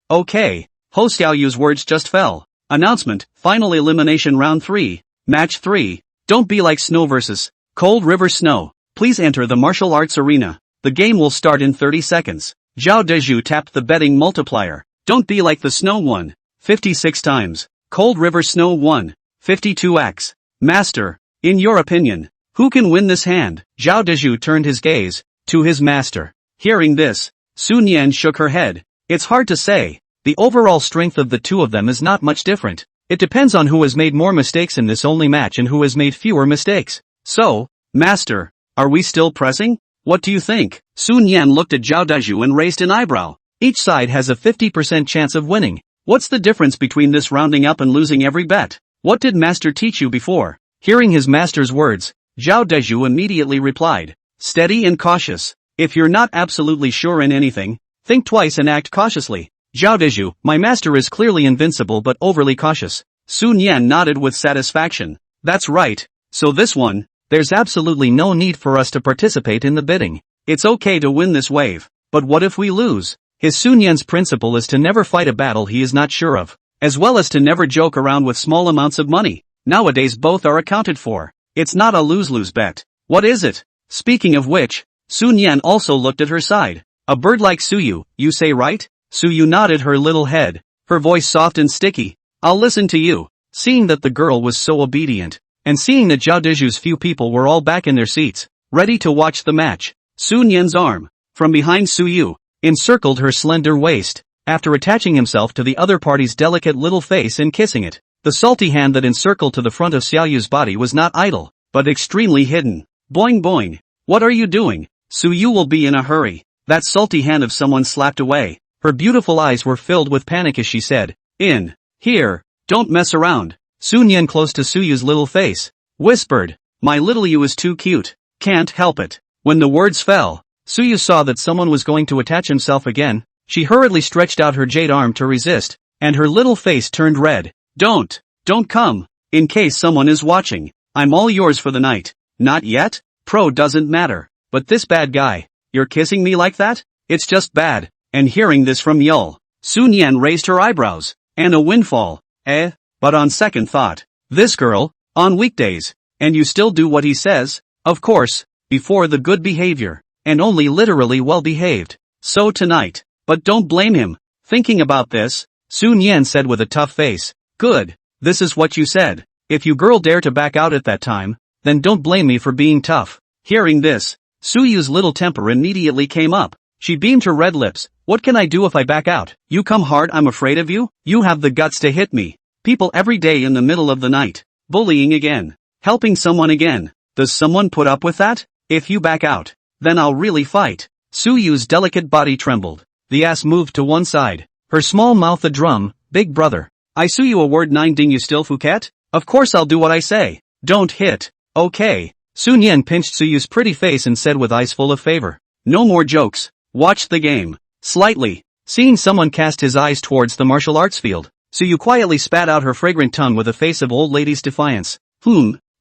Okay. Ho Xiaoyu's words just fell. Announcement, final elimination round 3. Match 3. Don't be like Snow vs. Cold River Snow. Please enter the martial arts arena. The game will start in 30 seconds. Zhao Deju tapped the betting multiplier. Don't be like the Snow one. 56 times. Cold River Snow 1. 52x. Master, in your opinion, who can win this hand? Zhao Deju turned his gaze to his master. Hearing this, Sun Yan shook her head. It's hard to say. The overall strength of the two of them is not much different. It depends on who has made more mistakes in this only match and who has made fewer mistakes. So, Master, are we still pressing? What do you think? Sun Yan looked at Zhao Deju and raised an eyebrow. Each side has a 50% chance of winning. What's the difference between this rounding up and losing every bet? What did Master teach you before? Hearing his master's words, Zhao Deju immediately replied. Steady and cautious. If you're not absolutely sure in anything, think twice and act cautiously. Zhao Deju, my master is clearly invincible but overly cautious. Sun Yan nodded with satisfaction. That's right. So this one, there's absolutely no need for us to participate in the bidding. It's okay to win this wave. But what if we lose? His Sun Yan's principle is to never fight a battle he is not sure of, as well as to never joke around with small amounts of money. Nowadays both are accounted for. It's not a lose-lose bet. What is it? Speaking of which, Sun Yan also looked at her side. A bird like Suyu, you say right? Suyu nodded her little head, her voice soft and sticky. I'll listen to you. Seeing that the girl was so obedient, and seeing that Zhao Deju's few people were all back in their seats, ready to watch the match, Sun Yan's arm, from behind Suyu, encircled her slender waist, after attaching himself to the other party's delicate little face and kissing it. The salty hand that encircled to the front of Xiaoyu's body was not idle, but extremely hidden. Boing boing. What are you doing? Suyu will be in a hurry. That salty hand of someone slapped away. Her beautiful eyes were filled with panic as she said, In here, don't mess around. Sun Yan close to Suyu's little face, whispered, my little you is too cute, can't help it. When the words fell, Suyu saw that someone was going to attach himself again. She hurriedly stretched out her jade arm to resist, and her little face turned red. Don't come. In case someone is watching, I'm all yours for the night. Not yet? Pro doesn't matter. But this bad guy, you're kissing me like that? It's just bad. And hearing this from Yul, Sun Yan raised her eyebrows. And a windfall. But on second thought, this girl, on weekdays, and you still do what he says? Of course, before the good behavior, and only literally well behaved. So tonight, but don't blame him. Thinking about this, Sun Yan said with a tough face, good, this is what you said. If you girl dare to back out at that time, then don't blame me for being tough. Hearing this, Suyu's little temper immediately came up. She beamed her red lips. What can I do if I back out? You come hard, I'm afraid of you? You have the guts to hit me. People every day in the middle of the night. Bullying again. Helping someone again. Does someone put up with that? If you back out, then I'll really fight. Suyu's delicate body trembled. The ass moved to one side. Her small mouth a drum. Big brother. I sue you a word 9 ding you still Phuket? Of course I'll do what I say. Don't hit. Okay. Sun Yan pinched Suyu's pretty face and said with eyes full of favor. No more jokes. Watch the game. Slightly. Seeing someone cast his eyes towards the martial arts field, Suyu quietly spat out her fragrant tongue with a face of old lady's defiance.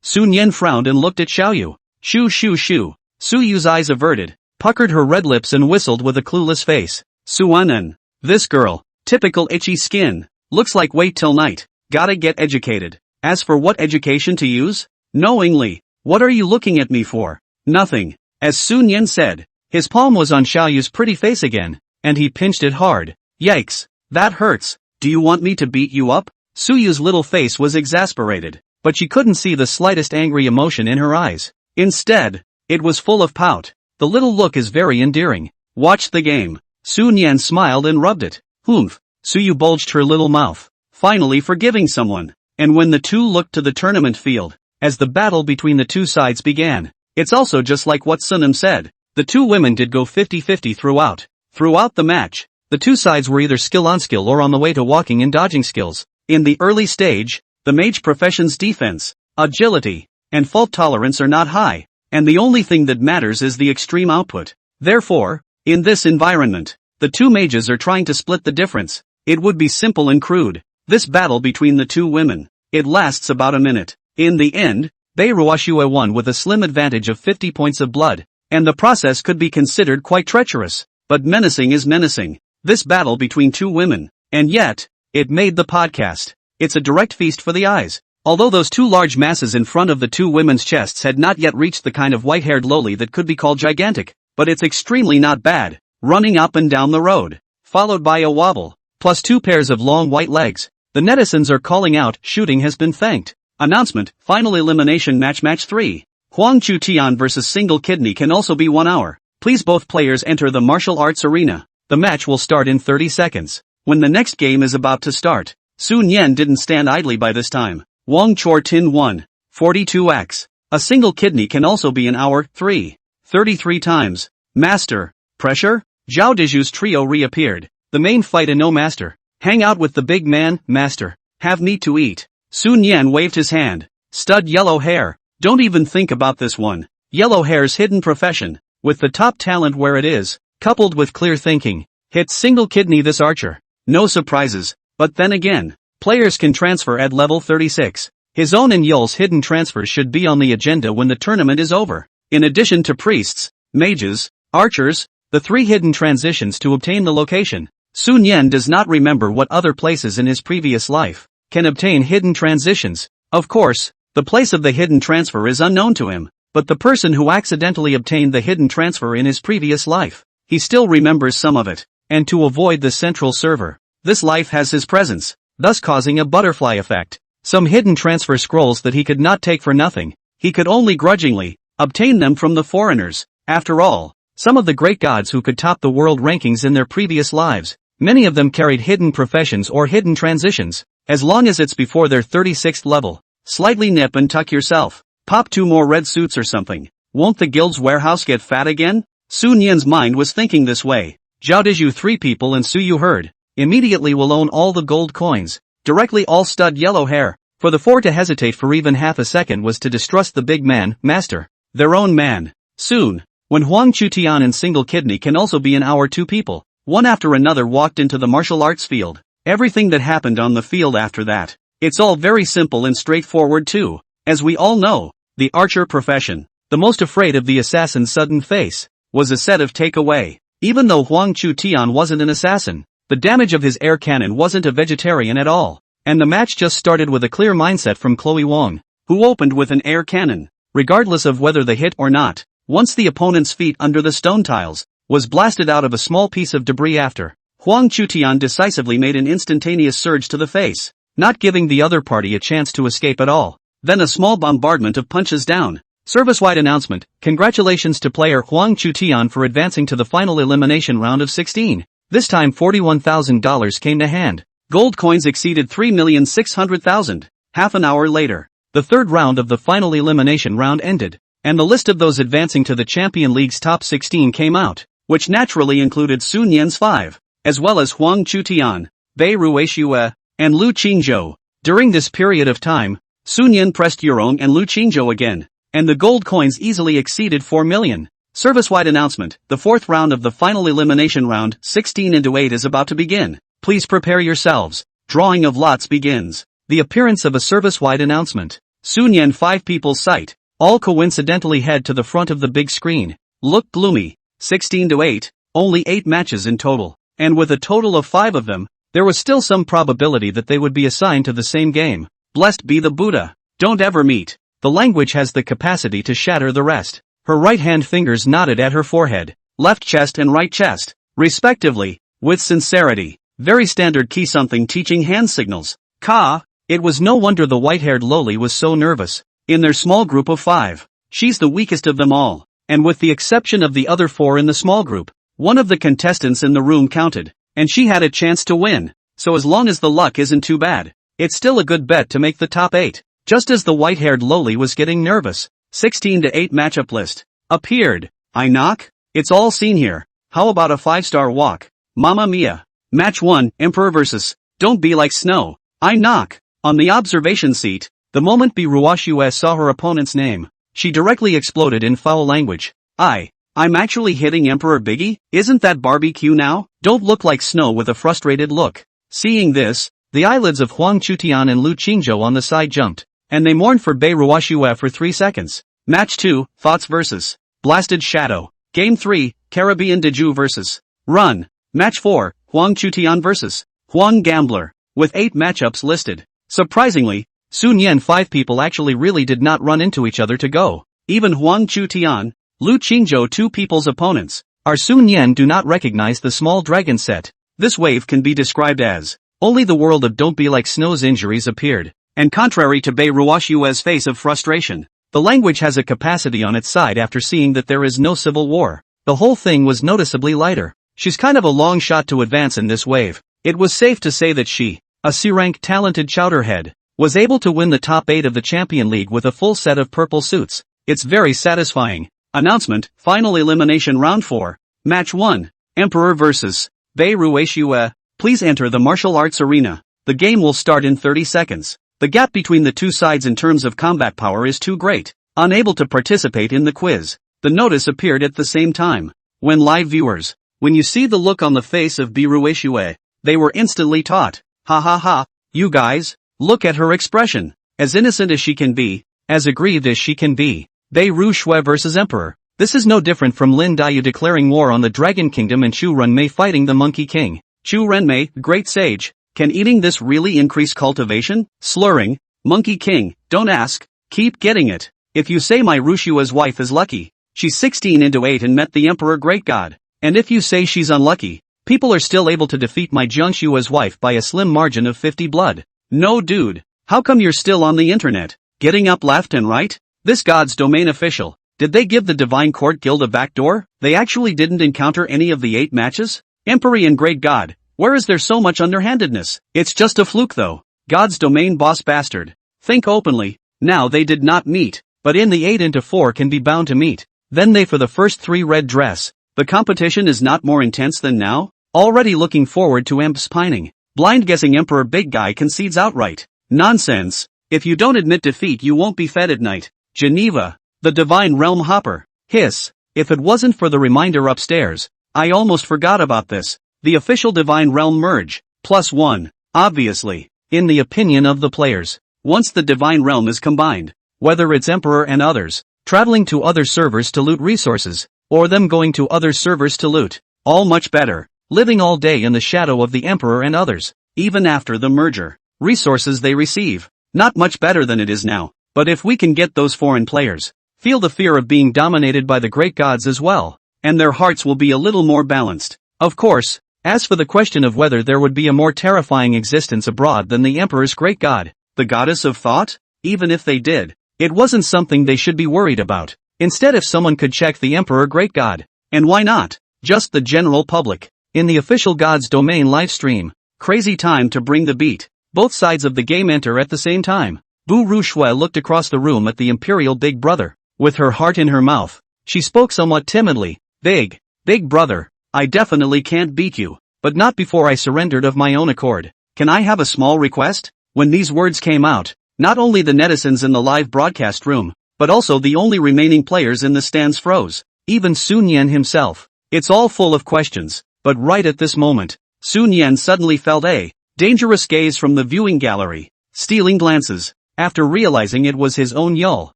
Sun Yan frowned and looked at Xiaoyu. Shoo shoo shoo. Suyu's eyes averted, puckered her red lips and whistled with a clueless face. Suanan. This girl. Typical itchy skin. Looks like wait till night. Gotta get educated. As for what education to use? Knowingly. What are you looking at me for? Nothing. As Sun Yan said. His palm was on Xiaoyu's pretty face again, and he pinched it hard. Yikes. That hurts. Do you want me to beat you up? Suyu's little face was exasperated, but she couldn't see the slightest angry emotion in her eyes. Instead, It was full of pout. The little look is very endearing. Watch the game. Su Nian smiled and rubbed it. Humph. Suyu bulged her little mouth, finally forgiving someone. And when the two looked to the tournament field, as the battle between the two sides began, it's also just like what Sunam said. The two women did go 50-50 throughout. Throughout the match, the two sides were either skill on skill or on the way to walking and dodging skills. In the early stage, the mage profession's defense, agility, and fault tolerance are not high, and the only thing that matters is the extreme output. Therefore, in this environment, the two mages are trying to split the difference. It would be simple and crude. This battle between the two women, it lasts about a minute. In the end, Beiruoshue won with a slim advantage of 50 points of blood, and the process could be considered quite treacherous, but menacing is menacing. This battle between two women, and yet, it made the podcast. It's a direct feast for the eyes. Although those two large masses in front of the two women's chests had not yet reached the kind of white-haired loli that could be called gigantic, but it's extremely not bad. Running up and down the road, followed by a wobble, plus two pairs of long white legs. The netizens are calling out, shooting has been thanked. Announcement, final elimination match 3. Huang Chu Tian vs Single Kidney can also be 1 hour. Please both players enter the martial arts arena. The match will start in 30 seconds. When the next game is about to start, Su Nian didn't stand idly by this time. Wang Chor Tin won. 42x. A single kidney can also be an hour, 3. 33 times. Master. Pressure? Zhao Deju's trio reappeared. The main fight and no master. Hang out with the big man, master. Have meat to eat. Su Nian waved his hand. Stud yellow hair. Don't even think about this one. Yellow hair's hidden profession. With the top talent where it is, coupled with clear thinking, hits single kidney this archer. No surprises, but then again, players can transfer at level 36. His own and Yul's hidden transfers should be on the agenda when the tournament is over. In addition to priests, mages, archers, the 3 hidden transitions to obtain the location. Su Nian does not remember what other places in his previous life can obtain hidden transitions. Of course, the place of the hidden transfer is unknown to him, but the person who accidentally obtained the hidden transfer in his previous life, he still remembers some of it. And to avoid the central server, this life has his presence, thus causing a butterfly effect. Some hidden transfer scrolls that he could not take for nothing, he could only grudgingly obtain them from the foreigners. After all, some of the great gods who could top the world rankings in their previous lives, many of them carried hidden professions or hidden transitions. As long as it's before their 36th level, slightly nip and tuck yourself. Pop 2 more red suits or something. Won't the guild's warehouse get fat again? Su Nian's mind was thinking this way. Zhao Deju 3 people and Su Yu heard. Immediately will own all the gold coins. Directly all stud yellow hair. For the 4 to hesitate for even half a second was to distrust the big man, master. Their own man. Soon, when Huang Chu Tian and Single Kidney can also be an hour 2 people, one after another walked into the martial arts field. Everything that happened on the field after that. It's all very simple and straightforward too. As we all know, the archer profession, the most afraid of the assassin's sudden face, was a set of takeaway. Even though Huang Chu Tian wasn't an assassin, the damage of his air cannon wasn't a vegetarian at all. And the match just started with a clear mindset from Chloe Wong, who opened with an air cannon, regardless of whether they hit or not. Once the opponent's feet under the stone tiles was blasted out of a small piece of debris after, Huang Chu Tian decisively made an instantaneous surge to the face, not giving the other party a chance to escape at all. Then a small bombardment of punches down. Service-wide announcement, congratulations to player Huang Chu Tian for advancing to the final elimination round of 16. This time $41,000 came to hand. Gold coins exceeded 3,600,000. Half an hour later, the third round of the final elimination round ended, and the list of those advancing to the Champion League's top 16 came out, which naturally included Su Nian's 5, as well as Huang Chu Tian, Bei Ruishue, and Lu Qingzhou. During this period of time, Su Nian pressed Yurong and Lu Qingzhou again, and the gold coins easily exceeded 4 million. Service-wide announcement, the fourth round of the final elimination round, 16-8 is about to begin. Please prepare yourselves. Drawing of lots begins. The appearance of a service-wide announcement. Su Nian 5 people's sight. All coincidentally head to the front of the big screen. Look gloomy. 16-8, only 8 matches in total. And with a total of 5 of them, there was still some probability that they would be assigned to the same game. Blessed be the Buddha. Don't ever meet. The language has the capacity to shatter the rest. Her right-hand fingers nodded at her forehead, left chest and right chest, respectively, with sincerity. Very standard key something teaching hand signals. Ka. It was no wonder the white-haired loli was so nervous. In their small group of 5, she's the weakest of them all. and with the exception of the other 4 in the small group, one of the contestants in the room counted, and she had a chance to win, so as long as the luck isn't too bad, it's still a good bet to make the top 8. Just as the white-haired loli was getting nervous, 16-8 matchup list appeared. I knock? It's all seen here. How about a 5-star walk? Mamma mia. Match 1, Emperor vs. Don't Be Like Snow. I knock. On the observation seat, the moment Biruashue saw her opponent's name, she directly exploded in foul language. I'm actually hitting Emperor Biggie? Isn't that barbecue now? Don't look like Snow with a frustrated look. Seeing this, the eyelids of Huang Chutian and Lu Qingzhou on the side jumped, and they mourned for Biruashue for 3 seconds. Match 2, Thoughts vs. Blasted Shadow. Game 3, Caribbean Deju vs. Run. Match 4, Huang Chutian vs. Huang Gambler. With 8 matchups listed. Surprisingly, Sun Yen 5 people actually really did not run into each other to go. Even Huang Chutian, Lu Qingzhou 2 people's opponents, are Sun Yen do not recognize the small dragon set. This wave can be described as, only the world of Don't Be Like Snow's injuries appeared, and contrary to Biruashue's face of frustration, the language has a capacity on its side after seeing that there is no civil war. The whole thing was noticeably lighter. She's kind of a long shot to advance in this wave. It was safe to say that she, a C-rank talented chowderhead, was able to win the top 8 of the Champion League with a full set of purple suits. It's very satisfying. Announcement, Final Elimination Round 4. Match 1. Emperor vs. Biruashue. Please enter the martial arts arena. The game will start in 30 seconds. The gap between the two sides in terms of combat power is too great. Unable to participate in the quiz. The notice appeared at the same time. When live viewers, when you see the look on the face of Biruashue, they were instantly taught. Ha ha ha, you guys, look at her expression. As innocent as she can be, as aggrieved as she can be. Biruashue vs. Emperor. This is no different from Lin Daiyu declaring war on the Dragon Kingdom and Chu Renmei fighting the Monkey King. Chu Renmei, great sage, can eating this really increase cultivation? Slurring, Monkey King, don't ask, keep getting it. If you say my Rushua's wife is lucky, she's 16-8 and met the Emperor Great God. And if you say she's unlucky, people are still able to defeat my Jiangshua's wife by a slim margin of 50 blood. No dude, how come you're still on the internet? Getting up left and right? This God's domain official. Did they give the Divine Court Guild a backdoor? They actually didn't encounter any of the 8 matches? Emperor and Great God, where is there so much underhandedness? It's just a fluke though. God's domain boss bastard. Think openly. Now they did not meet, but in the 8-4 can be bound to meet. Then they for the first 3 red dress. The competition is not more intense than now? Already looking forward to Emp's pining. Blind guessing Emperor Big Guy concedes outright. Nonsense. If you don't admit defeat you won't be fed at night. Geneva. The Divine Realm Hopper. Hiss. If it wasn't for the reminder upstairs, I almost forgot about this. The official Divine Realm merge. +1. Obviously. In the opinion of the players. Once the Divine Realm is combined, whether it's Emperor and others, traveling to other servers to loot resources, or them going to other servers to loot, all much better. Living all day in the shadow of the Emperor and others, even after the merger. Resources they receive, not much better than it is now. But if we can get those foreign players, feel the fear of being dominated by the great gods as well, and their hearts will be a little more balanced. Of course, as for the question of whether there would be a more terrifying existence abroad than the Emperor's great god, the goddess of thought, even if they did, it wasn't something they should be worried about. Instead, if someone could check the Emperor great god, and why not, just the general public, in the official God's Domain live stream. Crazy time to bring the beat. Both sides of the game enter at the same time. Biruashue looked across the room at the Imperial Big Brother. With her heart in her mouth, she spoke somewhat timidly. Big Brother, I definitely can't beat you, but not before I surrendered of my own accord. Can I have a small request? When these words came out, not only the netizens in the live broadcast room, but also the only remaining players in the stands froze. Even Sun Yen himself. It's all full of questions, but right at this moment, Sun Yen suddenly felt a dangerous gaze from the viewing gallery. Stealing glances. After realizing it was his own Yul,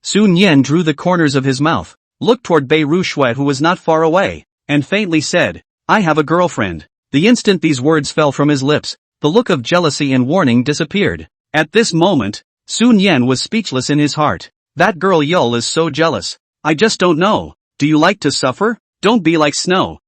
Sun Yen drew the corners of his mouth, looked toward Biruashue who was not far away, and faintly said, I have a girlfriend. The instant these words fell from his lips, the look of jealousy and warning disappeared. At this moment, Sun Yen was speechless in his heart. That girl Yul is so jealous. I just don't know. Do you like to suffer? Don't be like Snow.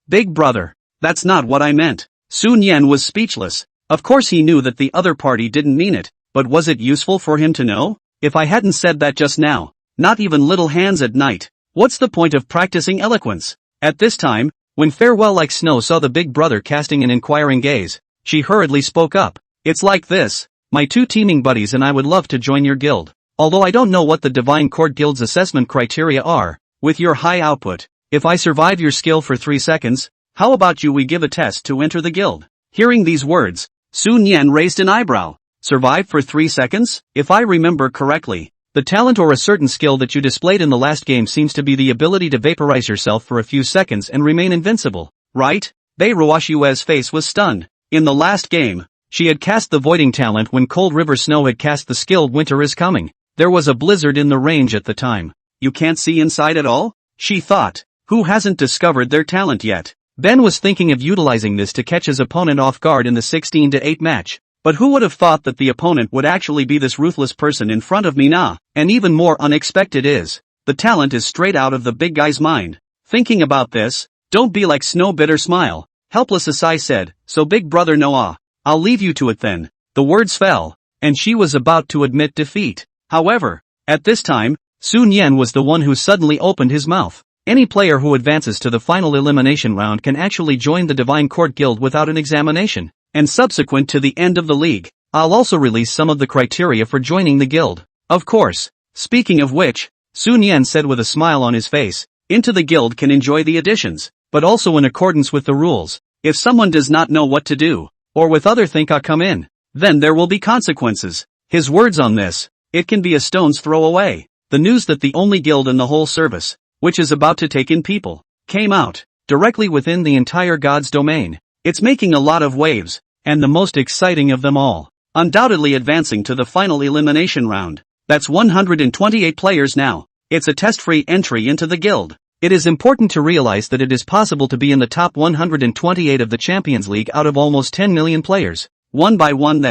Big brother. That's not what I meant. Sun Yen was speechless. Of course he knew that the other party didn't mean it, but was it useful for him to know? If I hadn't said that just now, not even little hands at night, What's the point of practicing eloquence? At this time, when Farewell Like Snow saw the big brother casting an inquiring gaze, she hurriedly spoke up. It's like this. My two teaming buddies and I would love to join your guild. Although I don't know what the Divine Court Guild's assessment criteria are, with your high output, if I survive your skill for 3 seconds, how about we give a test to enter the guild? Hearing these words, Sun Yan raised an eyebrow. Survive for 3 seconds? If I remember correctly, the talent or a certain skill that you displayed in the last game seems to be the ability to vaporize yourself for a few seconds and remain invincible, right? Bei Ruoshue's face was stunned. In the last game, she had cast the voiding talent when Cold River Snow had cast the skilled Winter is Coming. There was a blizzard in the range at the time. You can't see inside at all? She thought. Who hasn't discovered their talent yet? Ben was thinking of utilizing this to catch his opponent off guard in the 16-8 match. But who would have thought that the opponent would actually be this ruthless person in front of me now? And even more unexpected is, the talent is straight out of the big guy's mind. Thinking about this, don't be like Snow Bitter Smile. Helpless Asai said, so big brother Noah, I'll leave you to it then. The words fell, and she was about to admit defeat. However, at this time, Sun Yan was the one who suddenly opened his mouth. Any player who advances to the final elimination round can actually join the Divine Court Guild without an examination. And subsequent to the end of the league, I'll also release some of the criteria for joining the guild. Of course. Speaking of which, Sun Yan said with a smile on his face, into the guild can enjoy the additions, but also in accordance with the rules. If someone does not know what to do, or with other think I come in, then there will be consequences. His words on this, it can be a stone's throw away. The news that the only guild in the whole service, which is about to take in people, came out, directly within the entire God's domain. It's making a lot of waves, and the most exciting of them all, undoubtedly advancing to the final elimination round. That's 128 players now. It's a test-free entry into the guild. It is important to realize that it is possible to be in the top 128 of the Champions League out of almost 10 million players. One by one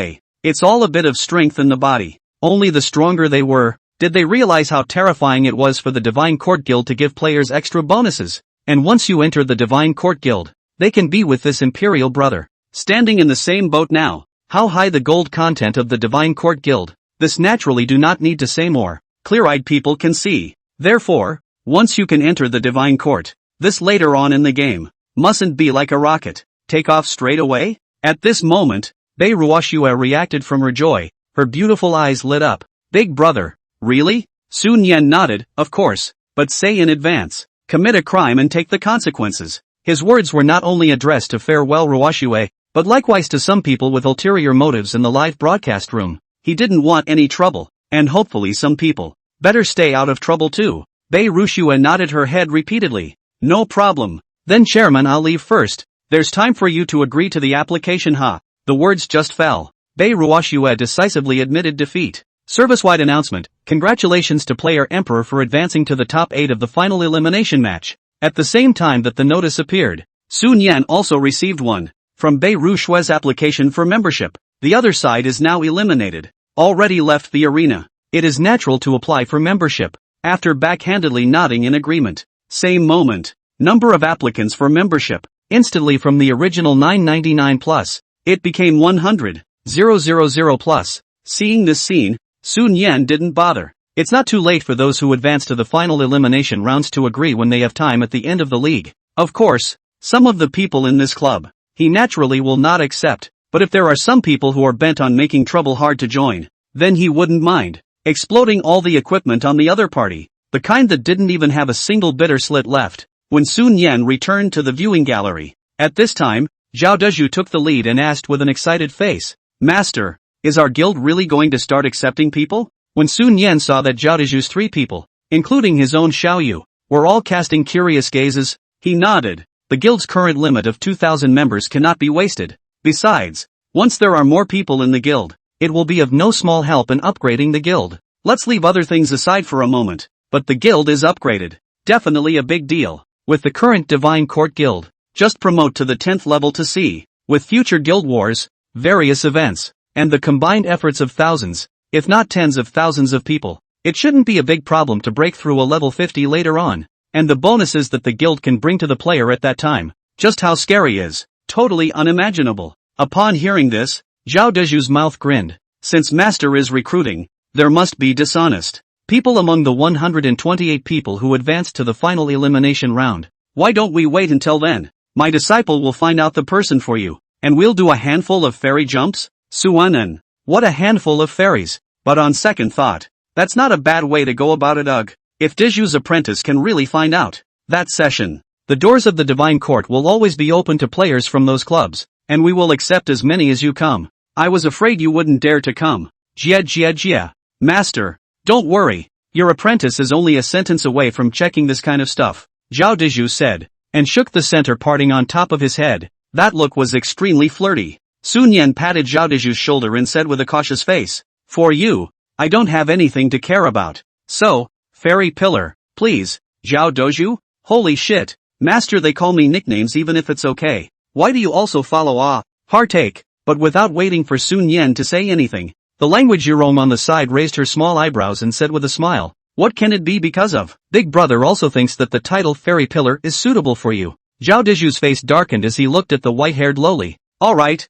it's all a bit of strength in the body. Only the stronger they were, did they realize how terrifying it was for the Divine Court Guild to give players extra bonuses. And once you enter the Divine Court Guild, they can be with this Imperial brother. Standing in the same boat now. How high the gold content of the Divine Court Guild? This naturally do not need to say more. Clear-eyed people can see. Therefore, once you can enter the Divine Court, this later on in the game, mustn't be like a rocket. Take off straight away? At this moment, Bei Ruoshua reacted from her joy. Her beautiful eyes lit up. Big brother, really? Sun Yan nodded, of course, but say in advance. Commit a crime and take the consequences. His words were not only addressed to Farewell Ruoshue, but likewise to some people with ulterior motives in the live broadcast room. He didn't want any trouble, and hopefully some people better stay out of trouble too. Bei Ruoshua nodded her head repeatedly. No problem. Then Chairman, I'll leave first. There's time for you to agree to the application, huh? The words just fell. Bei Ruoshua decisively admitted defeat. Service-wide announcement. Congratulations to player Emperor for advancing to the top 8 of the final elimination match. At the same time that the notice appeared, Sun Yan also received one. From Bei Ruoshua's application for membership. The other side is now eliminated. Already left the arena. It is natural to apply for membership. After backhandedly nodding in agreement. Same moment. Number of applicants for membership. Instantly from the original 999 plus. It became 100,000 plus. Seeing this scene, Sun Yan didn't bother. It's not too late for those who advance to the final elimination rounds to agree when they have time at the end of the league. Of course, some of the people in this club, he naturally will not accept, but if there are some people who are bent on making trouble hard to join, then he wouldn't mind exploding all the equipment on the other party, the kind that didn't even have a single bitter slit left. When Sun Yan returned to the viewing gallery, at this time, Zhao Deju took the lead and asked with an excited face, Master, is our guild really going to start accepting people? When Sun Yan saw that Zhao Deju's 3 people, including his own Xiaoyu, were all casting curious gazes, he nodded. The guild's current limit of 2,000 members cannot be wasted. Besides, once there are more people in the guild, it will be of no small help in upgrading the guild. Let's leave other things aside for a moment, but the guild is upgraded. Definitely a big deal. With the current Divine Court Guild, just promote to the 10th level to see, with future guild wars, various events, and the combined efforts of thousands, if not tens of thousands of people, it shouldn't be a big problem to break through a level 50 later on. And the bonuses that the guild can bring to the player at that time, just how scary is, totally unimaginable. Upon hearing this, Zhao Deju's mouth grinned. Since Master is recruiting, there must be dishonest. People among the 128 people who advanced to the final elimination round. Why don't we wait until then? My disciple will find out the person for you, and we'll do a handful of fairy jumps? Suanan. What a handful of fairies. But on second thought, that's not a bad way to go about it. Ugh. If Diju's apprentice can really find out that session, the doors of the Divine Court will always be open to players from those clubs, and we will accept as many as you come. I was afraid you wouldn't dare to come. Jia. Master, don't worry. Your apprentice is only a sentence away from checking this kind of stuff, Zhao Diju said, and shook the center parting on top of his head. That look was extremely flirty. Sun Yan patted Zhao Diju's shoulder and said with a cautious face, for you, I don't have anything to care about. So, fairy pillar, please, Zhao Doju? Holy shit, master, they call me nicknames even if it's okay. Why do you also follow heartache? But without waiting for Sun Yan to say anything, the language Jerome on the side raised her small eyebrows and said with a smile, what can it be because of? Big brother also thinks that the title fairy pillar is suitable for you. Zhao Diju's face darkened as he looked at the white-haired lowly. Alright,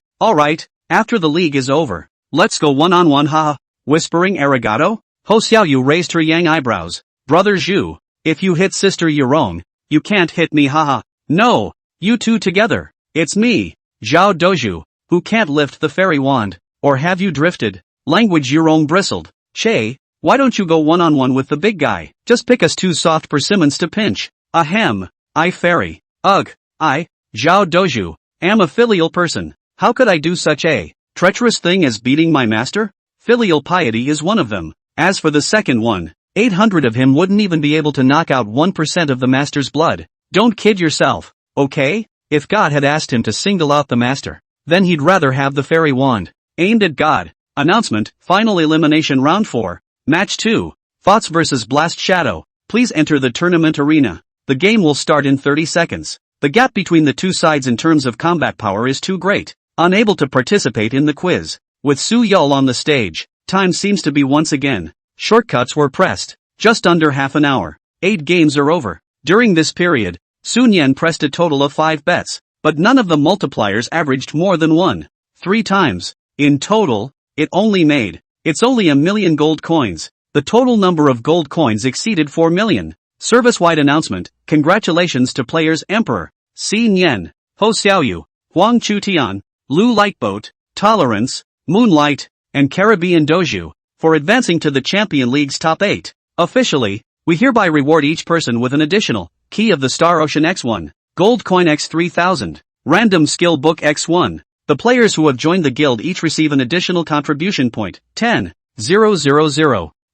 after the league is over, let's go one-on-one, haha. Whispering arigato? Ho Xiaoyu raised her yang eyebrows. Brother Zhu, if you hit sister Yurong, you can't hit me, haha. No, you two together. It's me, Zhao Doju, who can't lift the fairy wand. Or have you drifted? Language Yurong bristled. Che, why don't you go one-on-one with the big guy? Just pick us two soft persimmons to pinch. Ahem, I fairy. Ugh, I, Zhao Doju, am a filial person. How could I do such a treacherous thing as beating my master? Filial piety is one of them. As for the second one, 800 of him wouldn't even be able to knock out 1% of the master's blood. Don't kid yourself, okay? If God had asked him to single out the master, then he'd rather have the fairy wand aimed at God. Announcement, final elimination round 4, match 2, Thoughts vs Blast Shadow. Please enter the tournament arena. The game will start in 30 seconds. The gap between the two sides in terms of combat power is too great. Unable to participate in the quiz. With Su Yul on the stage, time seems to be once again. Shortcuts were pressed. Just under half an hour. 8 games are over. During this period, Sun Yan pressed a total of 5 bets, but none of the multipliers averaged more than 3 times. In total, it's only $1 million gold coins. The total number of gold coins exceeded 4 million. Service-wide announcement, congratulations to players Emperor, Xin Yan, Ho Xiaoyu, Huang Chutian, Lu Lightboat, Tolerance, Moonlight, and Caribbean Doju, for advancing to the Champion League's top 8. Officially, we hereby reward each person with an additional Key of the Star Ocean X1, Gold Coin X3000, Random Skill Book X1. The players who have joined the guild each receive an additional contribution point, 10,000.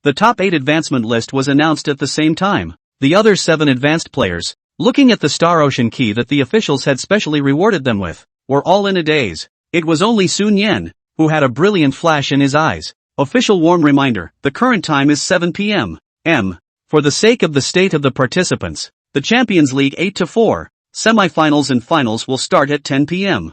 The top 8 advancement list was announced at the same time. The other 7 advanced players, looking at the Star Ocean key that the officials had specially rewarded them with, were all in a daze. It was only Sun Yan, who had a brilliant flash in his eyes. Official warm reminder, the current time is 7 p.m. For the sake of the state of the participants, the Champions League 8-4, semi-finals and finals will start at 10 p.m.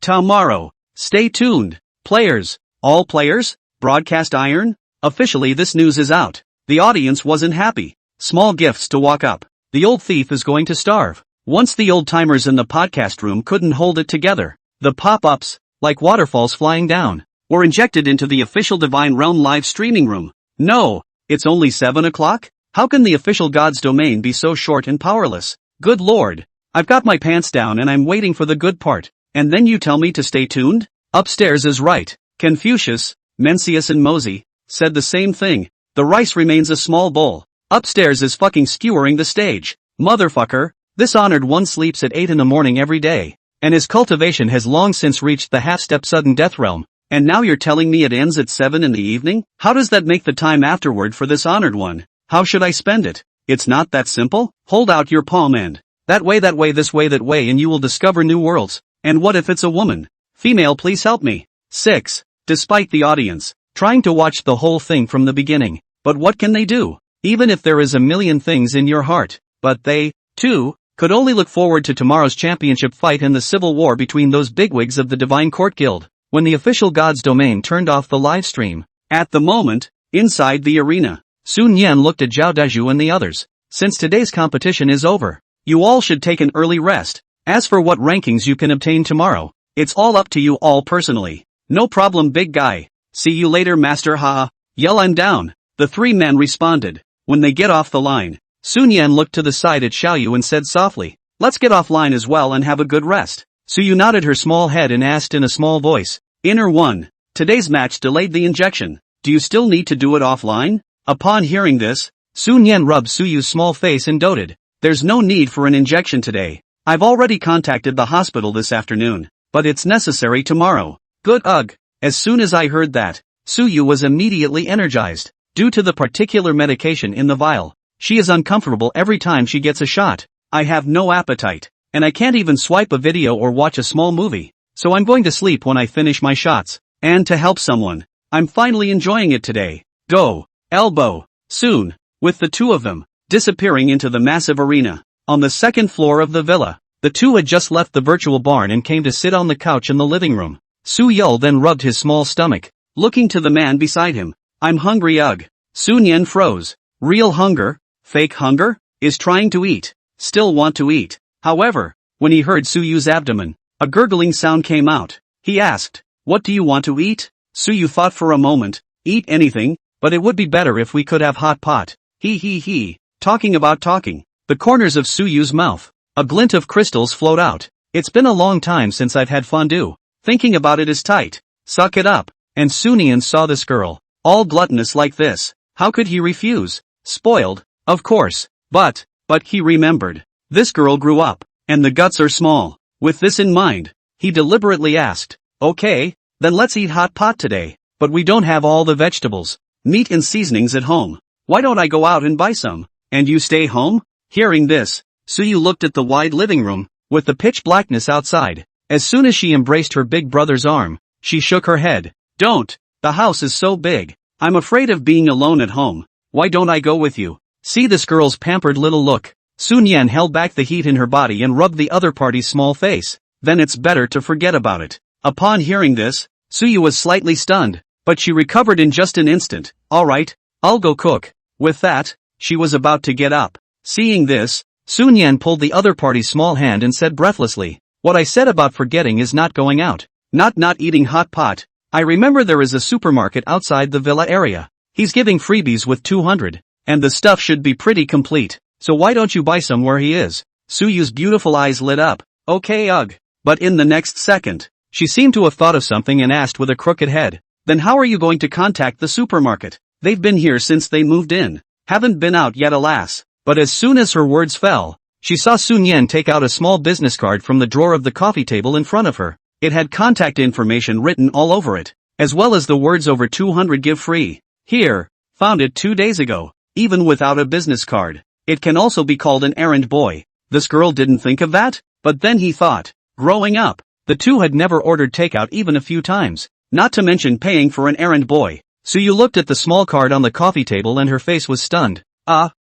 Tomorrow. Stay tuned. Players. All players? Broadcast iron? Officially this news is out. The audience wasn't happy. Small gifts to walk up. The old thief is going to starve. Once the old-timers in the podcast room couldn't hold it together. The pop-ups, like waterfalls flying down, were injected into the official Divine Realm live streaming room. No, it's only 7 o'clock? How can the official God's domain be so short and powerless? Good lord. I've got my pants down and I'm waiting for the good part. And then you tell me to stay tuned? Upstairs is right. Confucius, Mencius and Mosey said the same thing. The rice remains a small bowl. Upstairs is fucking skewering the stage. Motherfucker, this honored one sleeps at 8 in the morning every day. And his cultivation has long since reached the half-step sudden death realm. And now you're telling me it ends at 7 in the evening? How does that make the time afterward for this honored one? How should I spend it? It's not that simple. Hold out your palm and that way, this way, that way, and you will discover new worlds. And what if it's a woman? Female, please help me. 6. Despite the audience trying to watch the whole thing from the beginning. But what can they do? Even if there is a million things in your heart. But they, too, could only look forward to tomorrow's championship fight and the civil war between those bigwigs of the Divine Court Guild. When the official God's domain turned off the live stream. At the moment, inside the arena, Sun Yan looked at Zhao Daju and the others. Since today's competition is over, you all should take an early rest. As for what rankings you can obtain tomorrow, it's all up to you all personally. No problem, big guy. See you later, master, haha. Yell, I'm down. the three men responded. When they get off the line, Sun Yan looked to the side at Xiaoyu and said softly, let's get offline as well and have a good rest. Suyu nodded her small head and asked in a small voice, Inner One, today's match delayed the injection. Do you still need to do it offline? Upon hearing this, Sun Yan rubbed Suyu's small face and doted. There's no need for an injection today. I've already contacted the hospital this afternoon, but it's necessary tomorrow. Good ugh. As soon as I heard that, Suyu was immediately energized. Due to the particular medication in the vial, she is uncomfortable every time she gets a shot. I have no appetite, and I can't even swipe a video or watch a small movie, so I'm going to sleep when I finish my shots. And to help someone, I'm finally enjoying it today. Go. Elbow. Soon, with the two of them, disappearing into the massive arena. On the second floor of the villa, the two had just left the virtual barn and came to sit on the couch in the living room. Su Yul then rubbed his small stomach, looking to the man beside him. I'm hungry ugh. Sun Yan froze. Real hunger? Fake hunger? Is trying to eat. Still want to eat. However, when he heard Suyu's abdomen, a gurgling sound came out. He asked, what do you want to eat? Suyu thought for a moment. Eat anything, but it would be better if we could have hot pot. He. Talking about talking. The corners of Suyu's mouth, a glint of crystals flowed out. It's been a long time since I've had fondue. Thinking about it is tight. Suck it up. And Sun Yan saw this girl, all gluttonous like this. How could he refuse? Spoiled, of course. But he remembered. This girl grew up, and the guts are small. With this in mind, he deliberately asked, okay, then let's eat hot pot today. But we don't have all the vegetables, meat and seasonings at home. Why don't I go out and buy some? And you stay home? Hearing this, Suyu looked at the wide living room, with the pitch blackness outside. As soon as she embraced her big brother's arm, she shook her head. Don't. The house is so big. I'm afraid of being alone at home. Why don't I go with you? See this girl's pampered little look. Sun Yan held back the heat in her body and rubbed the other party's small face. Then it's better to forget about it. Upon hearing this, Suyu was slightly stunned, but she recovered in just an instant. Alright, I'll go cook. With that, she was about to get up. Seeing this, Sun Yan pulled the other party's small hand and said breathlessly, what I said about forgetting is not going out. Not eating hot pot. I remember there is a supermarket outside the villa area. He's giving freebies with 200. And the stuff should be pretty complete. So why don't you buy some where he is? Suyu's beautiful eyes lit up. Okay ugh. But in the next second, she seemed to have thought of something and asked with a crooked head. Then how are you going to contact the supermarket? They've been here since they moved in. Haven't been out yet alas. But as soon as her words fell, she saw Sun Yan take out a small business card from the drawer of the coffee table in front of her. It had contact information written all over it, as well as the words over 200 give free. Here, found it 2 days ago. Even without a business card, it can also be called an errand boy. This girl didn't think of that? But then he thought, growing up, the two had never ordered takeout even a few times, not to mention paying for an errand boy. Suyu looked at the small card on the coffee table and her face was stunned.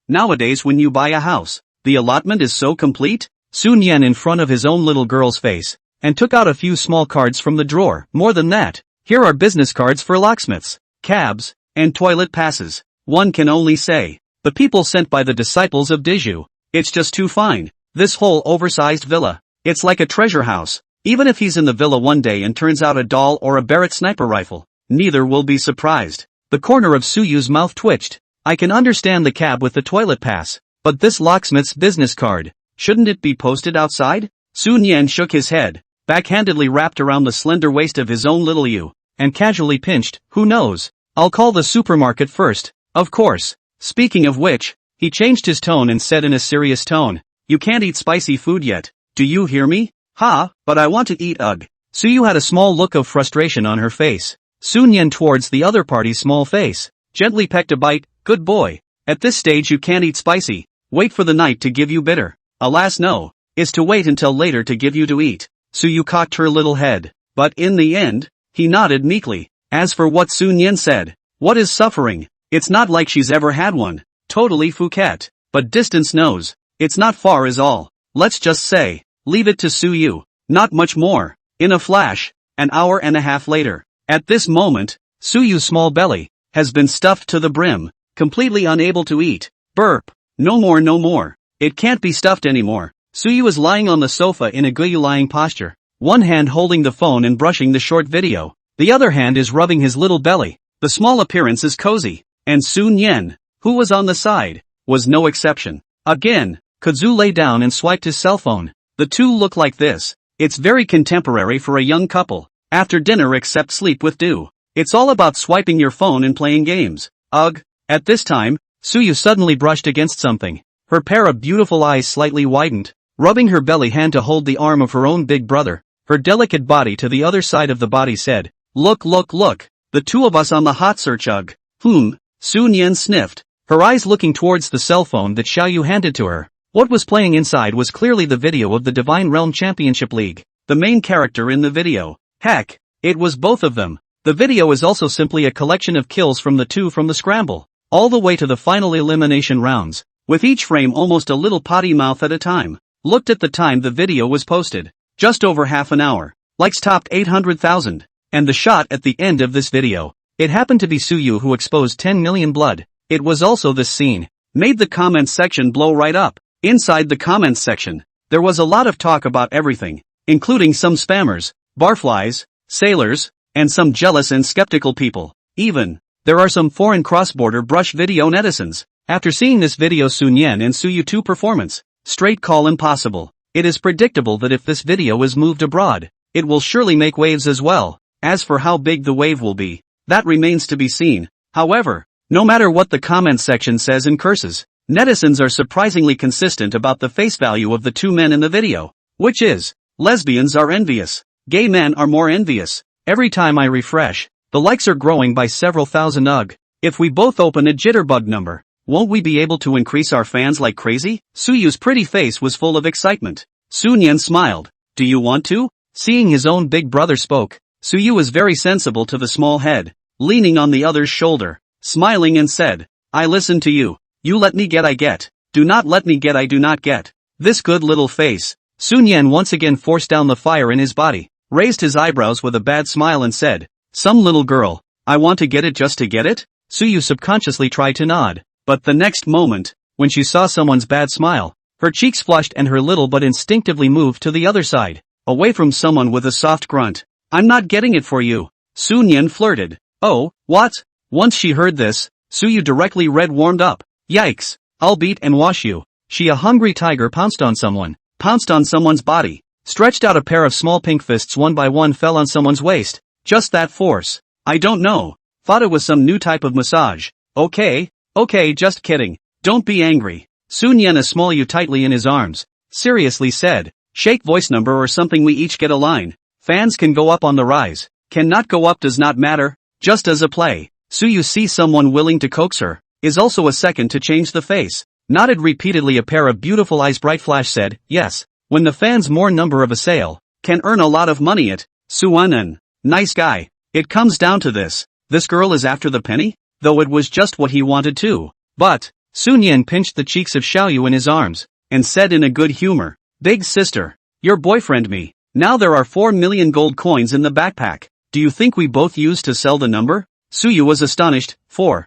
Nowadays when you buy a house, the allotment is so complete? Sun Yan in front of his own little girl's face, and took out a few small cards from the drawer. More than that, here are business cards for locksmiths, cabs, and toilet passes. One can only say, the people sent by the disciples of Diju. It's just too fine. This whole oversized villa, it's like a treasure house. Even if he's in the villa one day and turns out a doll or a Barrett sniper rifle, neither will be surprised. The corner of Suyu's mouth twitched. I can understand the cab with the toilet pass, but this locksmith's business card, shouldn't it be posted outside? Sun Yan shook his head, backhandedly wrapped around the slender waist of his own little Yu, and casually pinched, who knows? I'll call the supermarket first. Of course. Speaking of which, he changed his tone and said in a serious tone, you can't eat spicy food yet, do you hear me? But I want to eat ugh. Suyu had a small look of frustration on her face. Sun Yan towards the other party's small face, gently pecked a bite, good boy. At this stage you can't eat spicy, wait for the night to give you bitter. Alas no, is to wait until later to give you to eat. Suyu cocked her little head, but in the end, he nodded meekly. As for what Sun Yan said, what is suffering? It's not like she's ever had one. Totally Phuket. But distance knows. It's not far is all. Let's just say, leave it to Suyu. Not much more. In a flash, an hour and a half later. At this moment, Suyu's small belly has been stuffed to the brim, completely unable to eat. Burp. No more. It can't be stuffed anymore. Suyu is lying on the sofa in a guyu-lying posture, one hand holding the phone and brushing the short video. The other hand is rubbing his little belly. The small appearance is cozy. And Sun Yen, who was on the side, was no exception. Again, Kazu lay down and swiped his cell phone. The two look like this. It's very contemporary for a young couple. After dinner except sleep with dew. It's all about swiping your phone and playing games. Ugh. At this time, Suyu suddenly brushed against something. Her pair of beautiful eyes slightly widened, rubbing her belly hand to hold the arm of her own big brother. Her delicate body to the other side of the body said, "Look, look, look. The two of us on the hot search. Ugh." Sun Yen sniffed, her eyes looking towards the cell phone that Xiaoyu handed to her. What was playing inside was clearly the video of the Divine Realm Championship League. The main character in the video. Heck, it was both of them. The video is also simply a collection of kills from the two from the scramble, all the way to the final elimination rounds, with each frame almost a little potty mouth at a time. Looked at the time the video was posted. Just over half an hour. Likes topped 800,000. And the shot at the end of this video. It happened to be Suyu who exposed 10 million blood. It was also this scene. Made the comments section blow right up. Inside the comments section, there was a lot of talk about everything, including some spammers, barflies, sailors, and some jealous and skeptical people. Even, there are some foreign cross-border brush video netizens. After seeing this video Sun Yen and Suyu 2 performance, straight call impossible. It is predictable that if this video is moved abroad, it will surely make waves as well. As for how big the wave will be, that remains to be seen. However, no matter what the comments section says in curses, netizens are surprisingly consistent about the face value of the two men in the video, which is, lesbians are envious, gay men are more envious. Every time I refresh, the likes are growing by several thousand. Ugh. If we both open a jitterbug number, won't we be able to increase our fans like crazy? Suyu's pretty face was full of excitement. Sun Yen smiled. Do you want to? Seeing his own big brother spoke, Suyu was very sensible to the small head, leaning on the other's shoulder, smiling and said, I listen to you. You let me get I get. Do not let me get I do not get. This good little face. Sun Yen once again forced down the fire in his body, raised his eyebrows with a bad smile and said, some little girl, I want to get it just to get it? Suyu subconsciously tried to nod, but the next moment, when she saw someone's bad smile, her cheeks flushed and her little butt instinctively moved to the other side, away from someone with a soft grunt. I'm not getting it for you. Sun Yen flirted. Oh, what? Once she heard this, Suyu directly red warmed up. Yikes, I'll beat and wash you. She a hungry tiger pounced on someone's body, stretched out a pair of small pink fists one by one fell on someone's waist. Just that force. I don't know. Thought it was some new type of massage. Okay, just kidding. Don't be angry. Sun Yen a small you tightly in his arms, seriously said, shake voice number or something we each get a line. Fans can go up on the rise. Cannot go up does not matter, just as a play. Suyu see someone willing to coax her, is also a second to change the face. Nodded repeatedly a pair of beautiful eyes bright flash said, yes, when the fans more number of a sale, can earn a lot of money it. Suanen, nice guy. It comes down to this. This girl is after the penny? Though it was just what he wanted too. But, Sun Yen pinched the cheeks of Xiaoyu in his arms, and said in a good humor, big sister, your boyfriend me. Now there are 4 million gold coins in the backpack. Do you think we both used to sell the number? Suyu was astonished. 4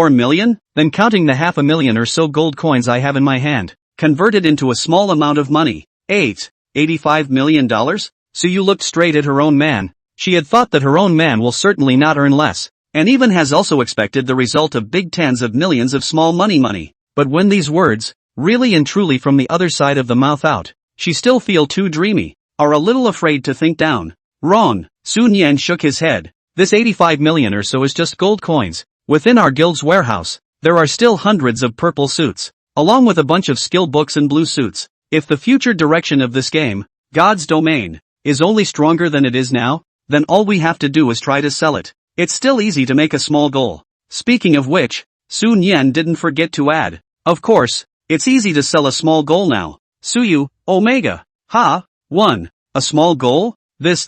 million? Then counting the 500,000 or so gold coins I have in my hand, converted into a small amount of money. $85 million? Suyu looked straight at her own man. She had thought that her own man will certainly not earn less, and even has also expected the result of big tens of millions of small money. But when these words, really and truly from the other side of the mouth out, she still feel too dreamy, are a little afraid to think down. Wrong. Sun Yen shook his head. This 85 million or so is just gold coins. Within our guild's warehouse, there are still hundreds of purple suits, along with a bunch of skill books and blue suits. If the future direction of this game, God's domain, is only stronger than it is now, then all we have to do is try to sell it. It's still easy to make a small goal. Speaking of which, Sun Yen didn't forget to add, of course, it's easy to sell a small goal now. Suyu, Omega. Ha, 1. A small goal? This.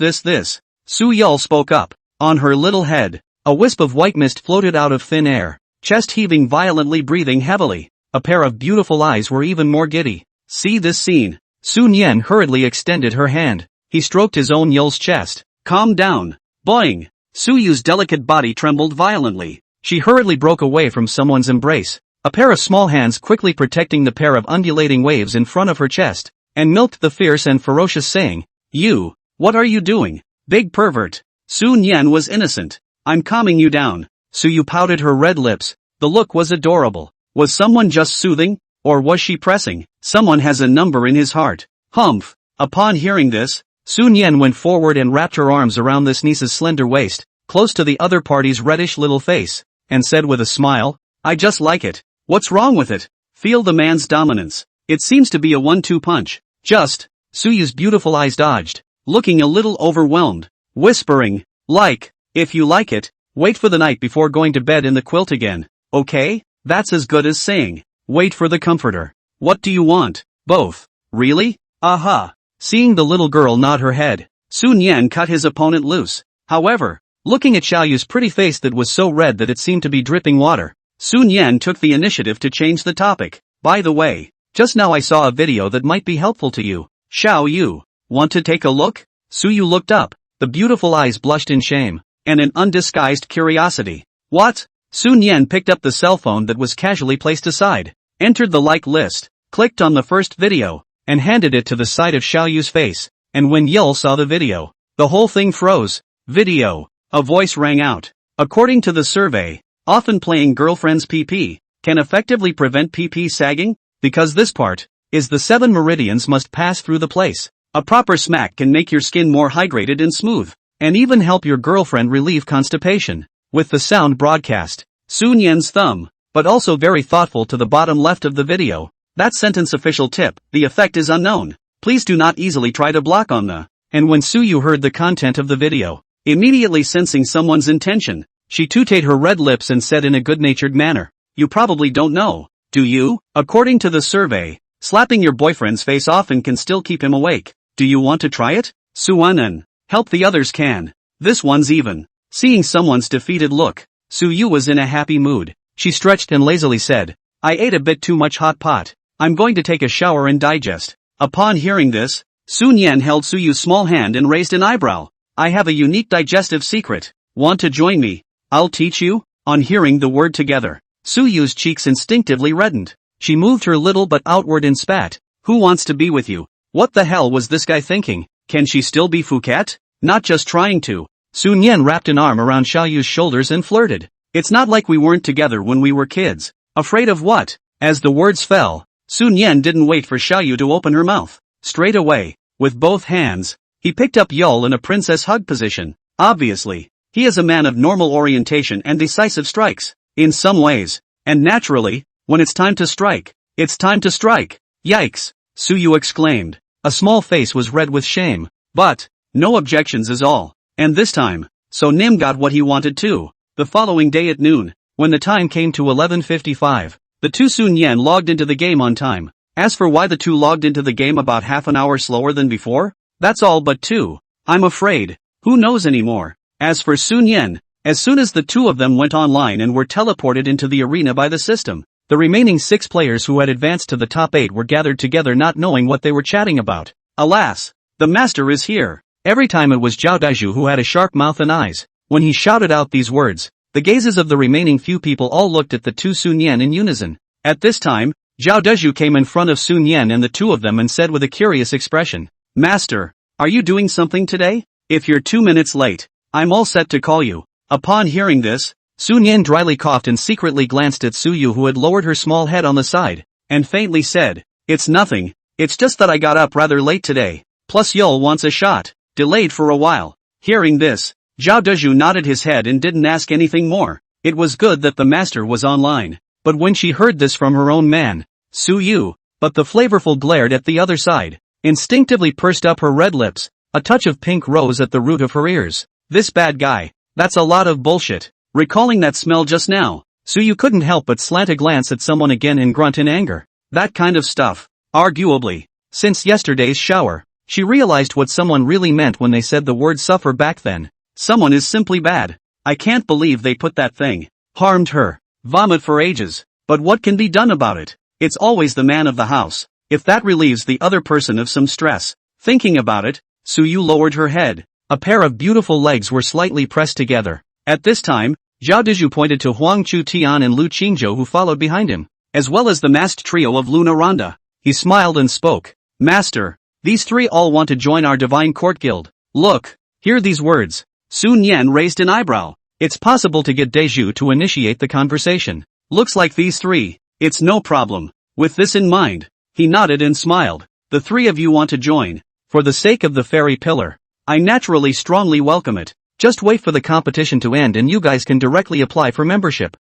Suyul spoke up. On her little head, a wisp of white mist floated out of thin air, chest heaving violently breathing heavily. A pair of beautiful eyes were even more giddy. See this scene. Sun Yen hurriedly extended her hand. He stroked his own Yul's chest. Calm down. Boing. Suyu's delicate body trembled violently. She hurriedly broke away from someone's embrace, a pair of small hands quickly protecting the pair of undulating waves in front of her chest, and milked the fierce and ferocious saying, you, what are you doing? Big pervert. Sun Yen was innocent. I'm calming you down. Suyu pouted her red lips, The look was adorable. Was someone just soothing? Or was she pressing? Someone has a number in his heart. Humph. Upon hearing this, Sun Yan went forward and wrapped her arms around this niece's slender waist, close to the other party's reddish little face, and said with a smile, I just like it. What's wrong with it? Feel the man's dominance. It seems to be a 1-2 punch. Just. Suyu's beautiful eyes dodged, looking a little overwhelmed, whispering, like, if you like it, wait for the night before going to bed in the quilt again, okay? That's as good as saying, wait for the comforter. What do you want? Both. Really? Aha. Seeing the little girl nod her head, Sun Yan cut his opponent loose. However, looking at Xiaoyu's pretty face that was so red that it seemed to be dripping water, Sun Yan took the initiative to change the topic. By the way, just now I saw a video that might be helpful to you. Xiaoyu, want to take a look? Suyu looked up, the beautiful eyes blushed in shame, and an undisguised curiosity. What? Sun Yan picked up the cell phone that was casually placed aside, entered the like list, clicked on the first video, and handed it to the side of Xiaoyu's face, and when Yul saw the video, the whole thing froze. Video. A voice rang out. According to the survey, often playing girlfriend's PP can effectively prevent PP sagging, because this part is the 7 meridians must pass through the place. A proper smack can make your skin more hydrated and smooth, and even help your girlfriend relieve constipation. With the sound broadcast, Sun Yan's thumb, but also very thoughtful to the bottom left of the video. That sentence official tip, the effect is unknown. Please do not easily try to block on the. And when Suyu heard the content of the video, immediately sensing someone's intention, she tooted her red lips and said in a good-natured manner, you probably don't know, do you? According to the survey, slapping your boyfriend's face often can still keep him awake. Do you want to try it? Suanan. Help the others can. This one's even. Seeing someone's defeated look, Suyu was in a happy mood. She stretched and lazily said, I ate a bit too much hot pot. I'm going to take a shower and digest. Upon hearing this, Sun Yan held Suyu's small hand and raised an eyebrow. I have a unique digestive secret. Want to join me? I'll teach you? On hearing the word together, Suyu's cheeks instinctively reddened. She moved her little butt outward and spat. Who wants to be with you? What the hell was this guy thinking? Can she still be Phuket? Not just trying to. Sun Yan wrapped an arm around Xiaoyu's shoulders and flirted. It's not like we weren't together when we were kids. Afraid of what? As the words fell, Sun Yan didn't wait for Xiaoyu to open her mouth. Straight away, with both hands, he picked up Yul in a princess hug position. Obviously, he is a man of normal orientation and decisive strikes, in some ways, and naturally, when it's time to strike, it's time to strike. Yikes, Suyu exclaimed. A small face was red with shame, but, no objections is all. And this time, So Nim got what he wanted too. The following day at noon, when the time came to 11:55, the two Sun Yan logged into the game on time. As for why the two logged into the game about half an hour slower than before, that's all but two. I'm afraid, who knows anymore. As for Sun Yan, as soon as the two of them went online and were teleported into the arena by the system, the remaining 6 players who had advanced to the top 8 were gathered together not knowing what they were chatting about. Alas, the master is here. Every time it was Zhao Daiju who had a sharp mouth and eyes. When he shouted out these words, the gazes of the remaining few people all looked at the two Sun Yan in unison. At this time, Zhao Daiju came in front of Sun Yan and the two of them and said with a curious expression, Master, are you doing something today? If you're 2 minutes late, I'm all set to call you. Upon hearing this, Sun Yan dryly coughed and secretly glanced at Suyu who had lowered her small head on the side, and faintly said, It's nothing, it's just that I got up rather late today, plus Yul wants a shot, delayed for a while. Hearing this, Zhao Daiju nodded his head and didn't ask anything more. It was good that the master was online. But when she heard this from her own man, Suyu, but the flavorful glared at the other side, instinctively pursed up her red lips, a touch of pink rose at the root of her ears. This bad guy, that's a lot of bullshit. Recalling that smell just now, Suyu couldn't help but slant a glance at someone again and grunt in anger. That kind of stuff. Arguably, since yesterday's shower, she realized what someone really meant when they said the word suffer back then. Someone is simply bad. I can't believe they put that thing. Harmed her. Vomit for ages. But what can be done about it? It's always the man of the house. If that relieves the other person of some stress. Thinking about it, Suyu lowered her head. A pair of beautiful legs were slightly pressed together. At this time, Zhao Diju pointed to Huang Chu Tian and Lu Qingzhou who followed behind him, as well as the masked trio of Luna Randa. He smiled and spoke. Master, these 3 all want to join our divine court guild. Look, hear these words. Sun Yan raised an eyebrow. It's possible to get Daiju to initiate the conversation. Looks like these three. It's no problem. With this in mind, he nodded and smiled. The three of you want to join. For the sake of the fairy pillar, I naturally strongly welcome it. Just wait for the competition to end and you guys can directly apply for membership.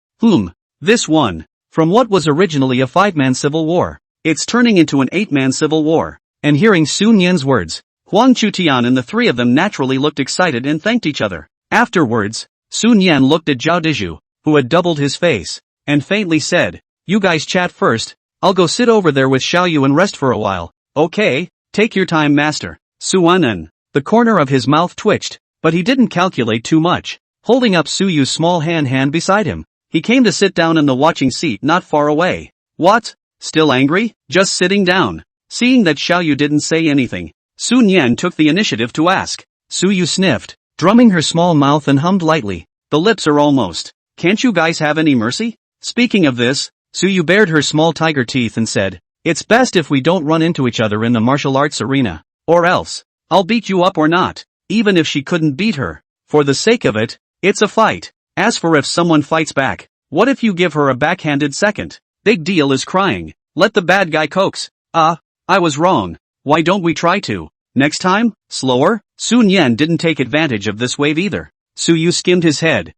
This one. From what was originally a 5-man civil war, it's turning into an 8-man civil war. And hearing Sun Yan's words, Huang Chutian and the three of them naturally looked excited and thanked each other. Afterwards, Sun Yan looked at Zhao Dizhu, who had doubled his face, and faintly said, you guys chat first, I'll go sit over there with Xiaoyu and rest for a while. Okay, take your time master. Suanan. The corner of his mouth twitched, but he didn't calculate too much. Holding up Suyu's small hand beside him, he came to sit down in the watching seat not far away. What? Still angry? Just sitting down. Seeing that Xiaoyu didn't say anything, Sun Yan took the initiative to ask. Suyu sniffed, drumming her small mouth and hummed lightly. The lips are almost. Can't you guys have any mercy? Speaking of this, Suyu bared her small tiger teeth and said, it's best if we don't run into each other in the martial arts arena. Or else, I'll beat you up or not. Even if she couldn't beat her. For the sake of it, it's a fight. As for if someone fights back, what if you give her a backhanded second? Big deal is crying. Let the bad guy coax. I was wrong. Why don't we try to? Next time? Slower? Sun Yan didn't take advantage of this wave either. Suyu skimmed his head.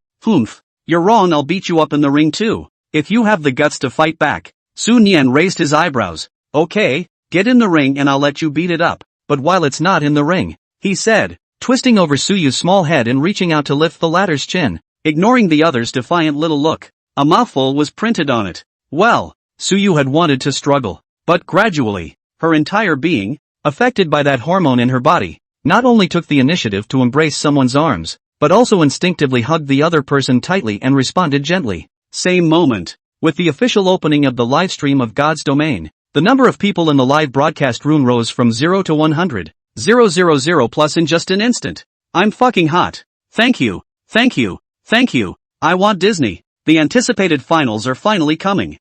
You're wrong, I'll beat you up in the ring too. If you have the guts to fight back. Sun Yan raised his eyebrows. Okay, get in the ring and I'll let you beat it up. But while it's not in the ring, he said, twisting over Suyu's small head and reaching out to lift the latter's chin, ignoring the other's defiant little look. A mouthful was printed on it. Well, Suyu had wanted to struggle, but gradually, her entire being, affected by that hormone in her body, not only took the initiative to embrace someone's arms, but also instinctively hugged the other person tightly and responded gently. Same moment. With the official opening of the live stream of God's domain, the number of people in the live broadcast room rose from 0 to 100, 000 plus in just an instant. I'm fucking hot. Thank you, thank you, thank you. I want Disney. The anticipated finals are finally coming.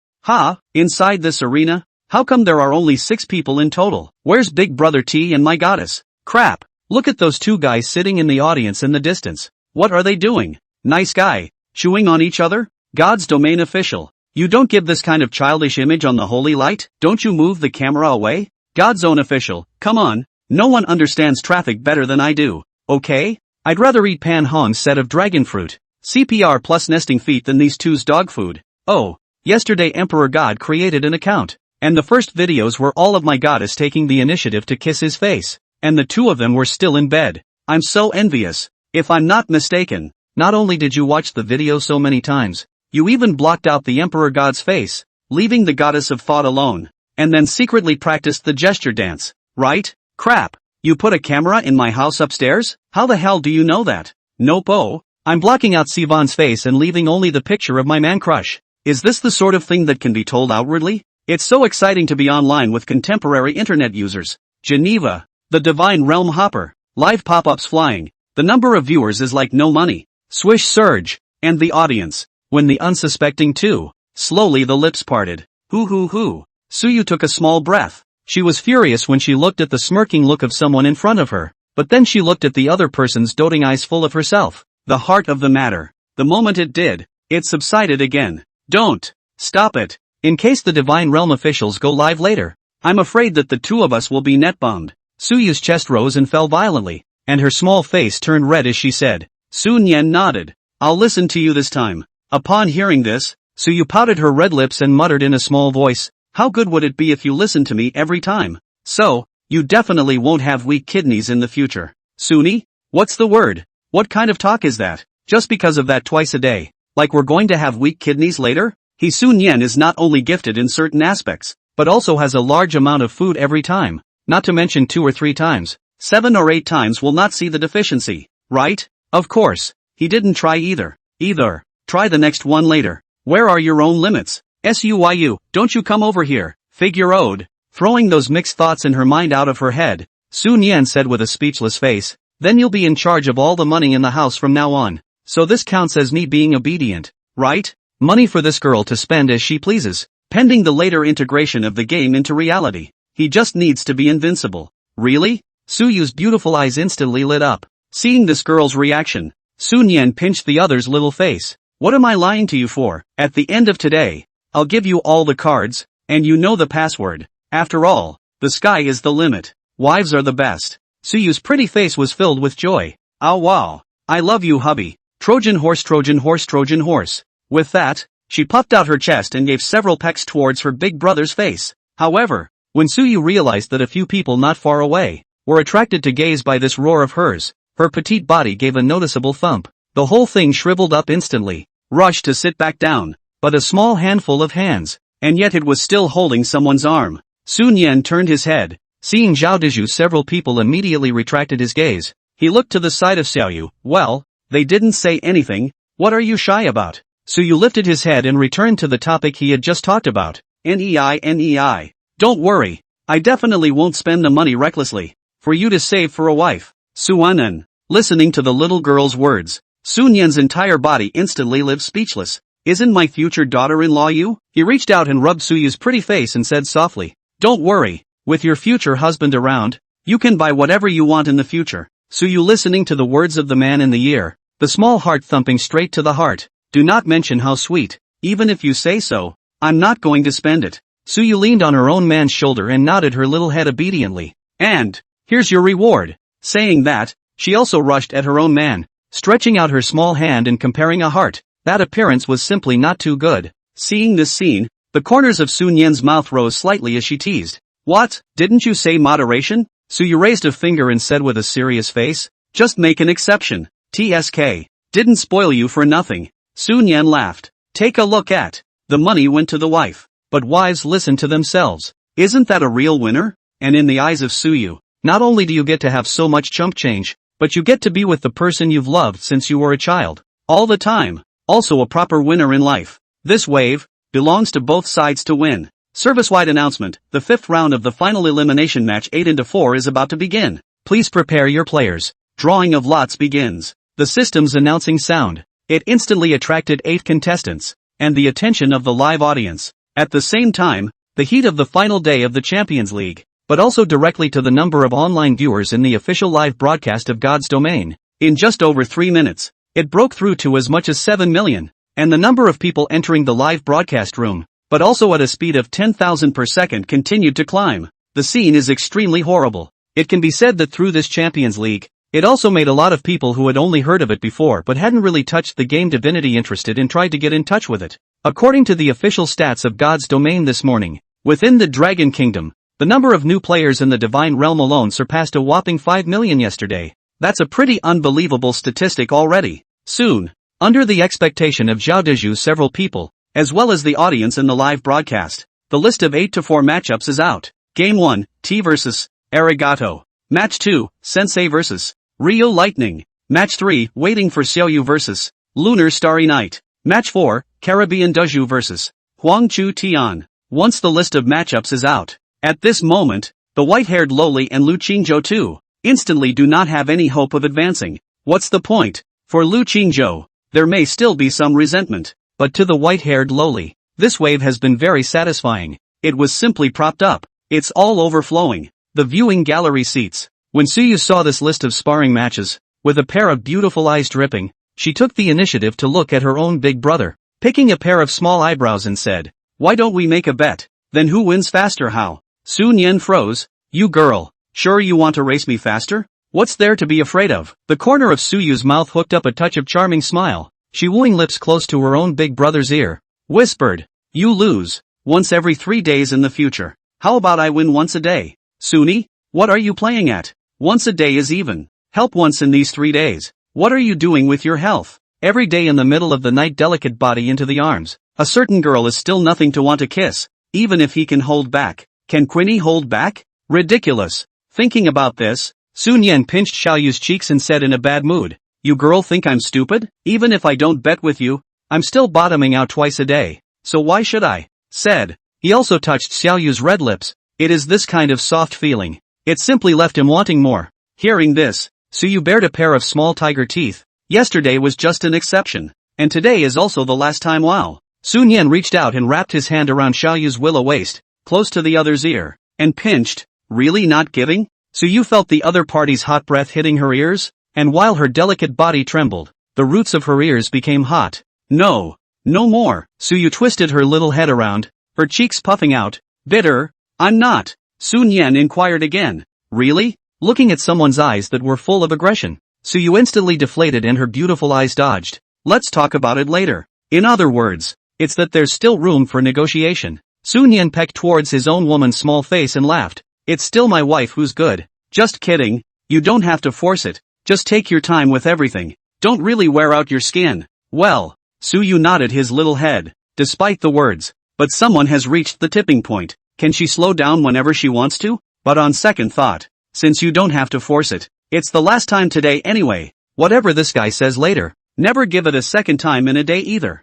Inside this arena? How come there are only 6 people in total? Where's Big Brother T and my goddess? Crap. Look at those two guys sitting in the audience in the distance. What are they doing? Nice guy. Chewing on each other? God's domain official. You don't give this kind of childish image on the holy light? Don't you move the camera away? God's own official. Come on. No one understands traffic better than I do. Okay? I'd rather eat Pan Hong's set of dragon fruit, CPR plus nesting feet than these two's dog food. Oh, yesterday Emperor God created an account. And the first videos were all of my goddess taking the initiative to kiss his face. And the two of them were still in bed. I'm so envious. If I'm not mistaken, not only did you watch the video so many times, you even blocked out the Emperor God's face, leaving the goddess of thought alone, and then secretly practiced the gesture dance, right? Crap. You put a camera in my house upstairs? How the hell do you know that? Nope. Oh, I'm blocking out Sivan's face and leaving only the picture of my man crush. Is this the sort of thing that can be told outwardly? It's so exciting to be online with contemporary internet users. Geneva. The Divine Realm Hopper. Live pop-ups flying. The number of viewers is like no money. Swish surge. And the audience. When the unsuspecting too. Slowly the lips parted. Hoo. Suyu took a small breath. She was furious when she looked at the smirking look of someone in front of her. But then she looked at the other person's doting eyes full of herself. The heart of the matter. The moment it did, it subsided again. Don't. Stop it. In case the Divine Realm officials go live later, I'm afraid that the two of us will be net bombed. Suyu's chest rose and fell violently, and her small face turned red as she said. Sun Yan nodded. I'll listen to you this time. Upon hearing this, Suyu pouted her red lips and muttered in a small voice, how good would it be if you listened to me every time? So, you definitely won't have weak kidneys in the future. Suni? What's the word? What kind of talk is that? Just because of that twice a day. Like we're going to have weak kidneys later? Sun Yan is not only gifted in certain aspects, but also has a large amount of food every time. Not to mention 2 or 3 times. 7 or 8 times will not see the deficiency, right? Of course. He didn't try either. Try the next one later. Where are your own limits? Suyu, don't you come over here. Figure-ode. Throwing those mixed thoughts in her mind out of her head, Sun Yan said with a speechless face, then you'll be in charge of all the money in the house from now on. So this counts as me being obedient, right? Money for this girl to spend as she pleases, pending the later integration of the game into reality. He just needs to be invincible. Really? Suyu's beautiful eyes instantly lit up. Seeing this girl's reaction, Sun Yan pinched the other's little face. What am I lying to you for? At the end of today, I'll give you all the cards, and you know the password. After all, the sky is the limit. Wives are the best. Suyu's pretty face was filled with joy. Oh wow. I love you hubby. Trojan horse Trojan horse Trojan horse. With that, she puffed out her chest and gave several pecks towards her big brother's face. However, when Suyu realized that a few people not far away were attracted to gaze by this roar of hers, her petite body gave a noticeable thump. The whole thing shriveled up instantly, rushed to sit back down, but a small handful of hands, and yet it was still holding someone's arm. Sun Yan turned his head. Seeing Zhao Dezhu, several people immediately retracted his gaze. He looked to the side of Xiaoyu. Well, they didn't say anything. What are you shy about? Suyu lifted his head and returned to the topic he had just talked about. Nei. Don't worry. I definitely won't spend the money recklessly. For you to save for a wife. Suanen. Listening to the little girl's words, Sun Yan's entire body instantly lived speechless. Isn't my future daughter-in-law you? He reached out and rubbed Suyu's pretty face and said softly. Don't worry. With your future husband around, you can buy whatever you want in the future. Suyu listening to the words of the man in the ear, the small heart thumping straight to the heart. Do not mention how sweet. Even if you say so, I'm not going to spend it. Suyu leaned on her own man's shoulder and nodded her little head obediently. And, here's your reward. Saying that, she also rushed at her own man, stretching out her small hand and comparing a heart. That appearance was simply not too good. Seeing this scene, the corners of Sun Yan's mouth rose slightly as she teased. What? Didn't you say moderation? Suyu raised a finger and said with a serious face. Just make an exception. TSK. Didn't spoil you for nothing. Sun Yan laughed. Take a look at. The money went to the wife. But wives listen to themselves. Isn't that a real winner? And in the eyes of Suyu, not only do you get to have so much chump change, but you get to be with the person you've loved since you were a child. All the time. Also a proper winner in life. This wave belongs to both sides to win. Service-wide announcement, the 5th round of the final elimination match 8-4 is about to begin. Please prepare your players. Drawing of lots begins. The system's announcing sound. It instantly attracted 8 contestants, and the attention of the live audience. At the same time, the heat of the final day of the Champions League, but also directly to the number of online viewers in the official live broadcast of God's Domain. In just over 3 minutes, it broke through to as much as 7 million, and the number of people entering the live broadcast room, but also at a speed of 10,000 per second, continued to climb. The scene is extremely horrible. It can be said that through this Champions League, it also made a lot of people who had only heard of it before but hadn't really touched the game Divinity interested and tried to get in touch with it. According to the official stats of God's Domain this morning, within the Dragon Kingdom, the number of new players in the Divine Realm alone surpassed a whopping 5 million yesterday. That's a pretty unbelievable statistic already. Soon, under the expectation of Zhao Dezhu, several people, as well as the audience in the live broadcast, the list of 8-4 matchups is out. Game 1, T vs. Arigato. Match 2, Sensei vs. Rio Lightning. Match 3, Waiting for Xiaoyu vs. Lunar Starry Night. Match 4, Caribbean Dezhu vs. Huangchu Tian. Once the list of matchups is out, at this moment, the white-haired lowly and Lu Qingzhou too, instantly do not have any hope of advancing. What's the point? For Lu Qingzhou, there may still be some resentment, but to the white-haired lowly, this wave has been very satisfying. It was simply propped up. It's all overflowing. The viewing gallery seats. When Suyu saw this list of sparring matches, with a pair of beautiful eyes dripping, she took the initiative to look at her own big brother, picking a pair of small eyebrows and said, "Why don't we make a bet? Then who wins faster?" How? Sun Yan froze. "You girl, sure you want to race me faster? What's there to be afraid of?" The corner of Suyu's mouth hooked up a touch of charming smile. She wooing lips close to her own big brother's ear, whispered, "You lose once every 3 days in the future. How about I win once a day? Suni, what are you playing at? Once a day is even. Help once in these 3 days. What are you doing with your health? Every day in the middle of the night, delicate body into the arms. A certain girl is still nothing to want to kiss, even if he can hold back. Can Quinny hold back? Ridiculous." Thinking about this, Sun Yan pinched Xiaoyu's cheeks and said in a bad mood, "You girl think I'm stupid? Even if I don't bet with you, I'm still bottoming out twice a day. So why should I?" said. He also touched Xiaoyu's red lips. It is this kind of soft feeling. It simply left him wanting more. Hearing this, Suyu bared a pair of small tiger teeth. Yesterday was just an exception, and today is also the last time. Wow. Sun Yan reached out and wrapped his hand around Xiaoyu's willow waist, close to the other's ear, and pinched. Really not giving? Suyu felt the other party's hot breath hitting her ears, and while her delicate body trembled, the roots of her ears became hot. No. No more. Suyu twisted her little head around, her cheeks puffing out. Bitter. I'm not. Sun Yan inquired again. Really? Looking at someone's eyes that were full of aggression, Suyu instantly deflated and her beautiful eyes dodged. Let's talk about it later. In other words, it's that there's still room for negotiation. Sun Yan pecked towards his own woman's small face and laughed. It's still my wife who's good. Just kidding. You don't have to force it. Just take your time with everything. Don't really wear out your skin. Well, Suyu nodded his little head, despite the words. But someone has reached the tipping point. Can she slow down whenever she wants to? But on second thought, since you don't have to force it, it's the last time today anyway. Whatever this guy says later, never give it a second time in a day either.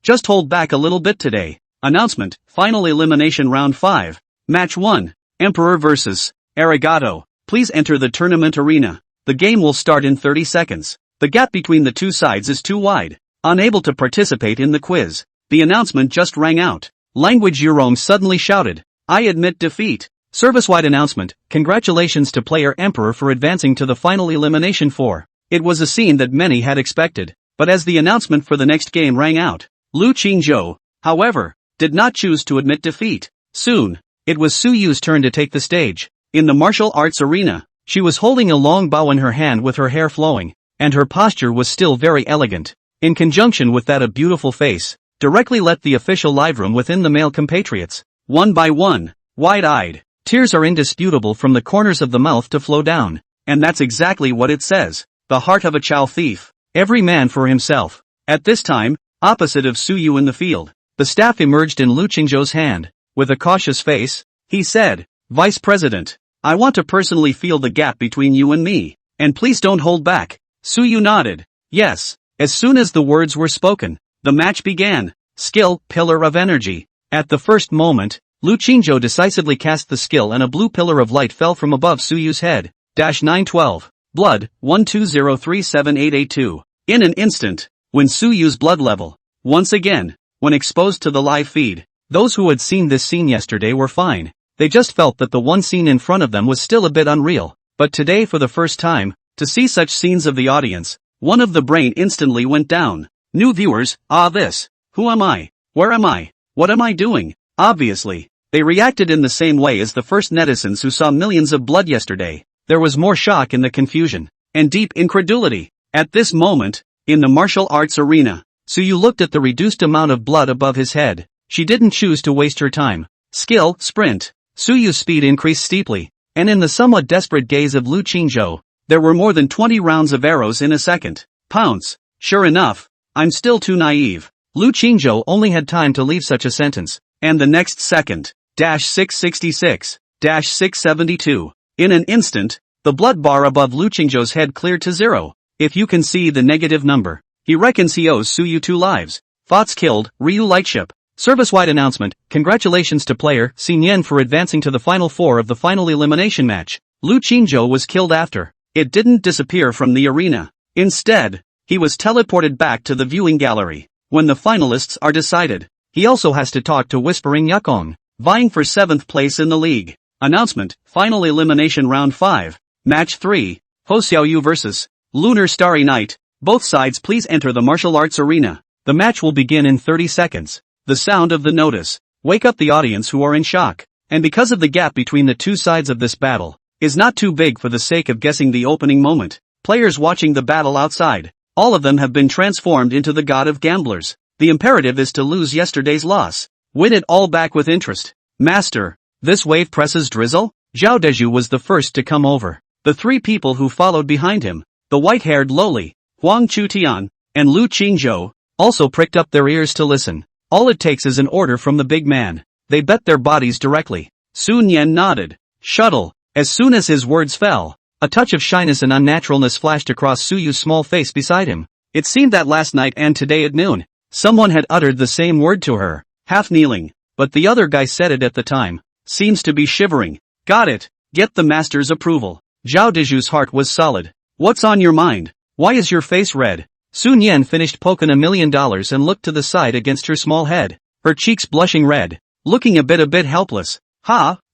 Just hold back a little bit today. Announcement, Final Elimination Round 5. Match 1. Emperor vs. Arigato. Please enter the tournament arena. The game will start in 30 seconds. The gap between the two sides is too wide. Unable to participate in the quiz. The announcement just rang out. Language Jerome suddenly shouted. I admit defeat. Service-wide announcement, congratulations to player Emperor for advancing to the final elimination 4. It was a scene that many had expected, but as the announcement for the next game rang out, Lu Qingzhou, however, did not choose to admit defeat. Soon, it was Suyu's turn to take the stage. In the martial arts arena, she was holding a long bow in her hand with her hair flowing, and her posture was still very elegant. In conjunction with that a beautiful face, directly let the official live room within the male compatriots, one by one, wide-eyed. Tears are indisputable from the corners of the mouth to flow down, and that's exactly what it says. The heart of a chow thief. Every man for himself. At this time, opposite of Suyu in the field, the staff emerged in Lu Qingzhou's hand. With a cautious face, he said, Vice President, I want to personally feel the gap between you and me, and please don't hold back. Suyu nodded. Yes. As soon as the words were spoken, the match began. Skill, Pillar of Energy. At the first moment, Lu Qingzhou decisively cast the skill and a blue pillar of light fell from above Suyu's head. 912. Blood, 120378882. In an instant, when Suyu's blood level, once again, when exposed to the live feed, those who had seen this scene yesterday were fine. They just felt that the one scene in front of them was still a bit unreal. But today for the first time, to see such scenes of the audience, one of the brain instantly went down. New viewers, this. Who am I? Where am I? What am I doing? Obviously, they reacted in the same way as the first netizens who saw millions of blood yesterday. There was more shock in the confusion, and deep incredulity. At this moment, in the martial arts arena, Suyu looked at the reduced amount of blood above his head. She didn't choose to waste her time. Skill, sprint. Suyu's speed increased steeply, and in the somewhat desperate gaze of Lu Qingzhou, there were more than 20 rounds of arrows in a second. Pounce. Sure enough, I'm still too naive. Lu Qingzhou only had time to leave such a sentence, and the next second, 666, 672. In an instant, the blood bar above Lu Qingzhou's head cleared to 0. If you can see the negative number, he reckons he owes Suyu 2 lives. Thoughts killed, Ryu Lightship. Service-wide announcement, congratulations to player Xin Yan for advancing to the final 4 of the final elimination match. Lu Qingzhou was killed after. It didn't disappear from the arena. Instead, he was teleported back to the viewing gallery. When the finalists are decided, he also has to talk to Whispering Yukong, vying for 7th place in the league. Announcement, Final Elimination Round 5. Match 3. Ho Xiaoyu vs. Lunar Starry Night. Both sides please enter the martial arts arena. The match will begin in 30 seconds. The sound of the notice. Wake up the audience who are in shock. And because of the gap between the two sides of this battle, is not too big for the sake of guessing the opening moment. Players watching the battle outside, all of them have been transformed into the god of gamblers. The imperative is to lose yesterday's loss. Win it all back with interest. Master, this wave presses drizzle? Zhao Deju was the first to come over. The 3 people who followed behind him, the white-haired lowly, Huang Chutian, and Lu Qingzhou, also pricked up their ears to listen. All it takes is an order from the big man. They bet their bodies directly. Sun Yan nodded. Shuttle. As soon as his words fell, a touch of shyness and unnaturalness flashed across Suyu's small face beside him. It seemed that last night and today at noon, someone had uttered the same word to her, half kneeling, but the other guy said it at the time. Seems to be shivering. Got it. Get the master's approval. Zhao Deju's heart was solid. What's on your mind? Why is your face red? Sun Yan finished poking $1 million and looked to the side against her small head, her cheeks blushing red, looking a bit helpless.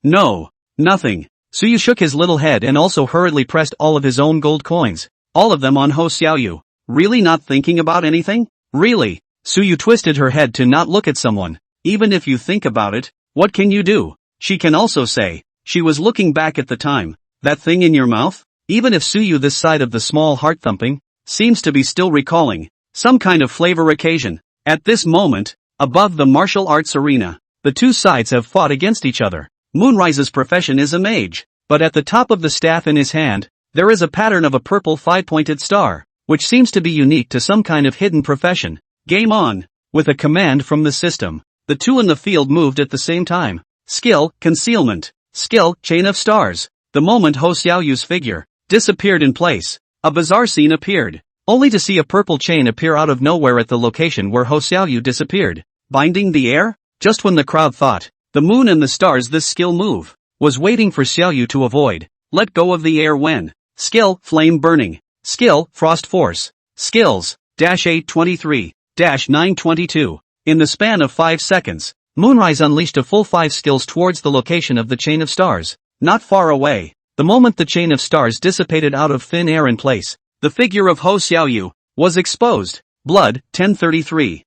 No. Nothing. Suyu shook his little head and also hurriedly pressed all of his own gold coins, all of them on Ho Xiaoyu. Really not thinking about anything? Really? Suyu twisted her head to not look at someone. Even if you think about it, what can you do? She can also say, she was looking back at the time. That thing in your mouth? Even if Suyu this side of the small heart thumping, seems to be still recalling some kind of flavor occasion. At this moment, above the martial arts arena, the two sides have fought against each other. Moonrise's profession is a mage, but at the top of the staff in his hand, there is a pattern of a purple five-pointed star, which seems to be unique to some kind of hidden profession. Game on! With a command from the system, the two in the field moved at the same time. Skill, concealment. Skill, chain of stars. The moment Ho Xiaoyu's figure disappeared in place, a bizarre scene appeared, only to see a purple chain appear out of nowhere at the location where Ho Xiaoyu disappeared, binding the air. Just when the crowd thought, the moon and the stars this skill move, was waiting for Xiaoyu to avoid, let go of the air when. Skill, flame burning. Skill, frost force. Skills, -823, -922. In the span of 5 seconds, Moonrise unleashed a full 5 skills towards the location of the chain of stars. Not far away, the moment the chain of stars dissipated out of thin air in place, the figure of Ho Xiaoyu was exposed. Blood, 1033.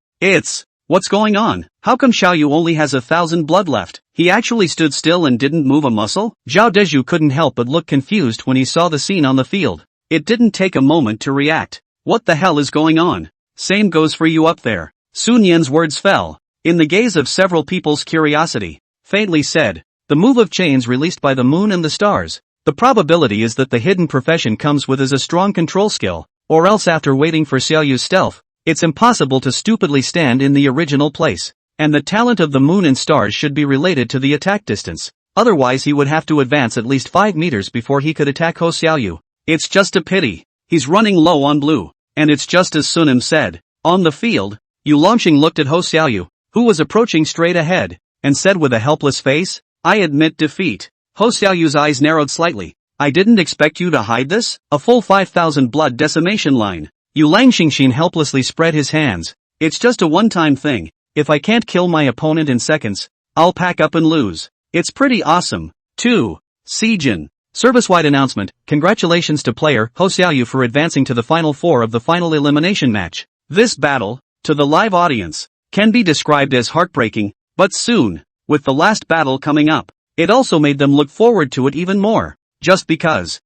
What's going on? How come Xiaoyu only has 1,000 blood left? He actually stood still and didn't move a muscle? Zhao Deju couldn't help but look confused when he saw the scene on the field. It didn't take a moment to react. What the hell is going on? Same goes for you up there. Sun Yan's words fell in the gaze of several people's curiosity. Faintly said, the move of chains released by the moon and the stars. The probability is that the hidden profession comes with as a strong control skill, or else after waiting for Xiaoyu's stealth, it's impossible to stupidly stand in the original place. And the talent of the moon and stars should be related to the attack distance. Otherwise he would have to advance at least 5 meters before he could attack Ho Xiaoyu. It's just a pity. He's running low on blue. And it's just as Sunim said. On the field, Yu Longxing looked at Ho Xiaoyu, who was approaching straight ahead, and said with a helpless face, I admit defeat. Ho Xiaoyu's eyes narrowed slightly. I didn't expect you to hide this? A full 5,000 blood decimation line. Yu Langxingxin helplessly spread his hands. It's just a one-time thing. If I can't kill my opponent in seconds, I'll pack up and lose. It's pretty awesome. 2. Sijin. Service-wide announcement. Congratulations to player Ho Xiaoyu for advancing to the final 4 of the final elimination match. This battle, to the live audience, can be described as heartbreaking, but soon, with the last battle coming up, it also made them look forward to it even more. Just because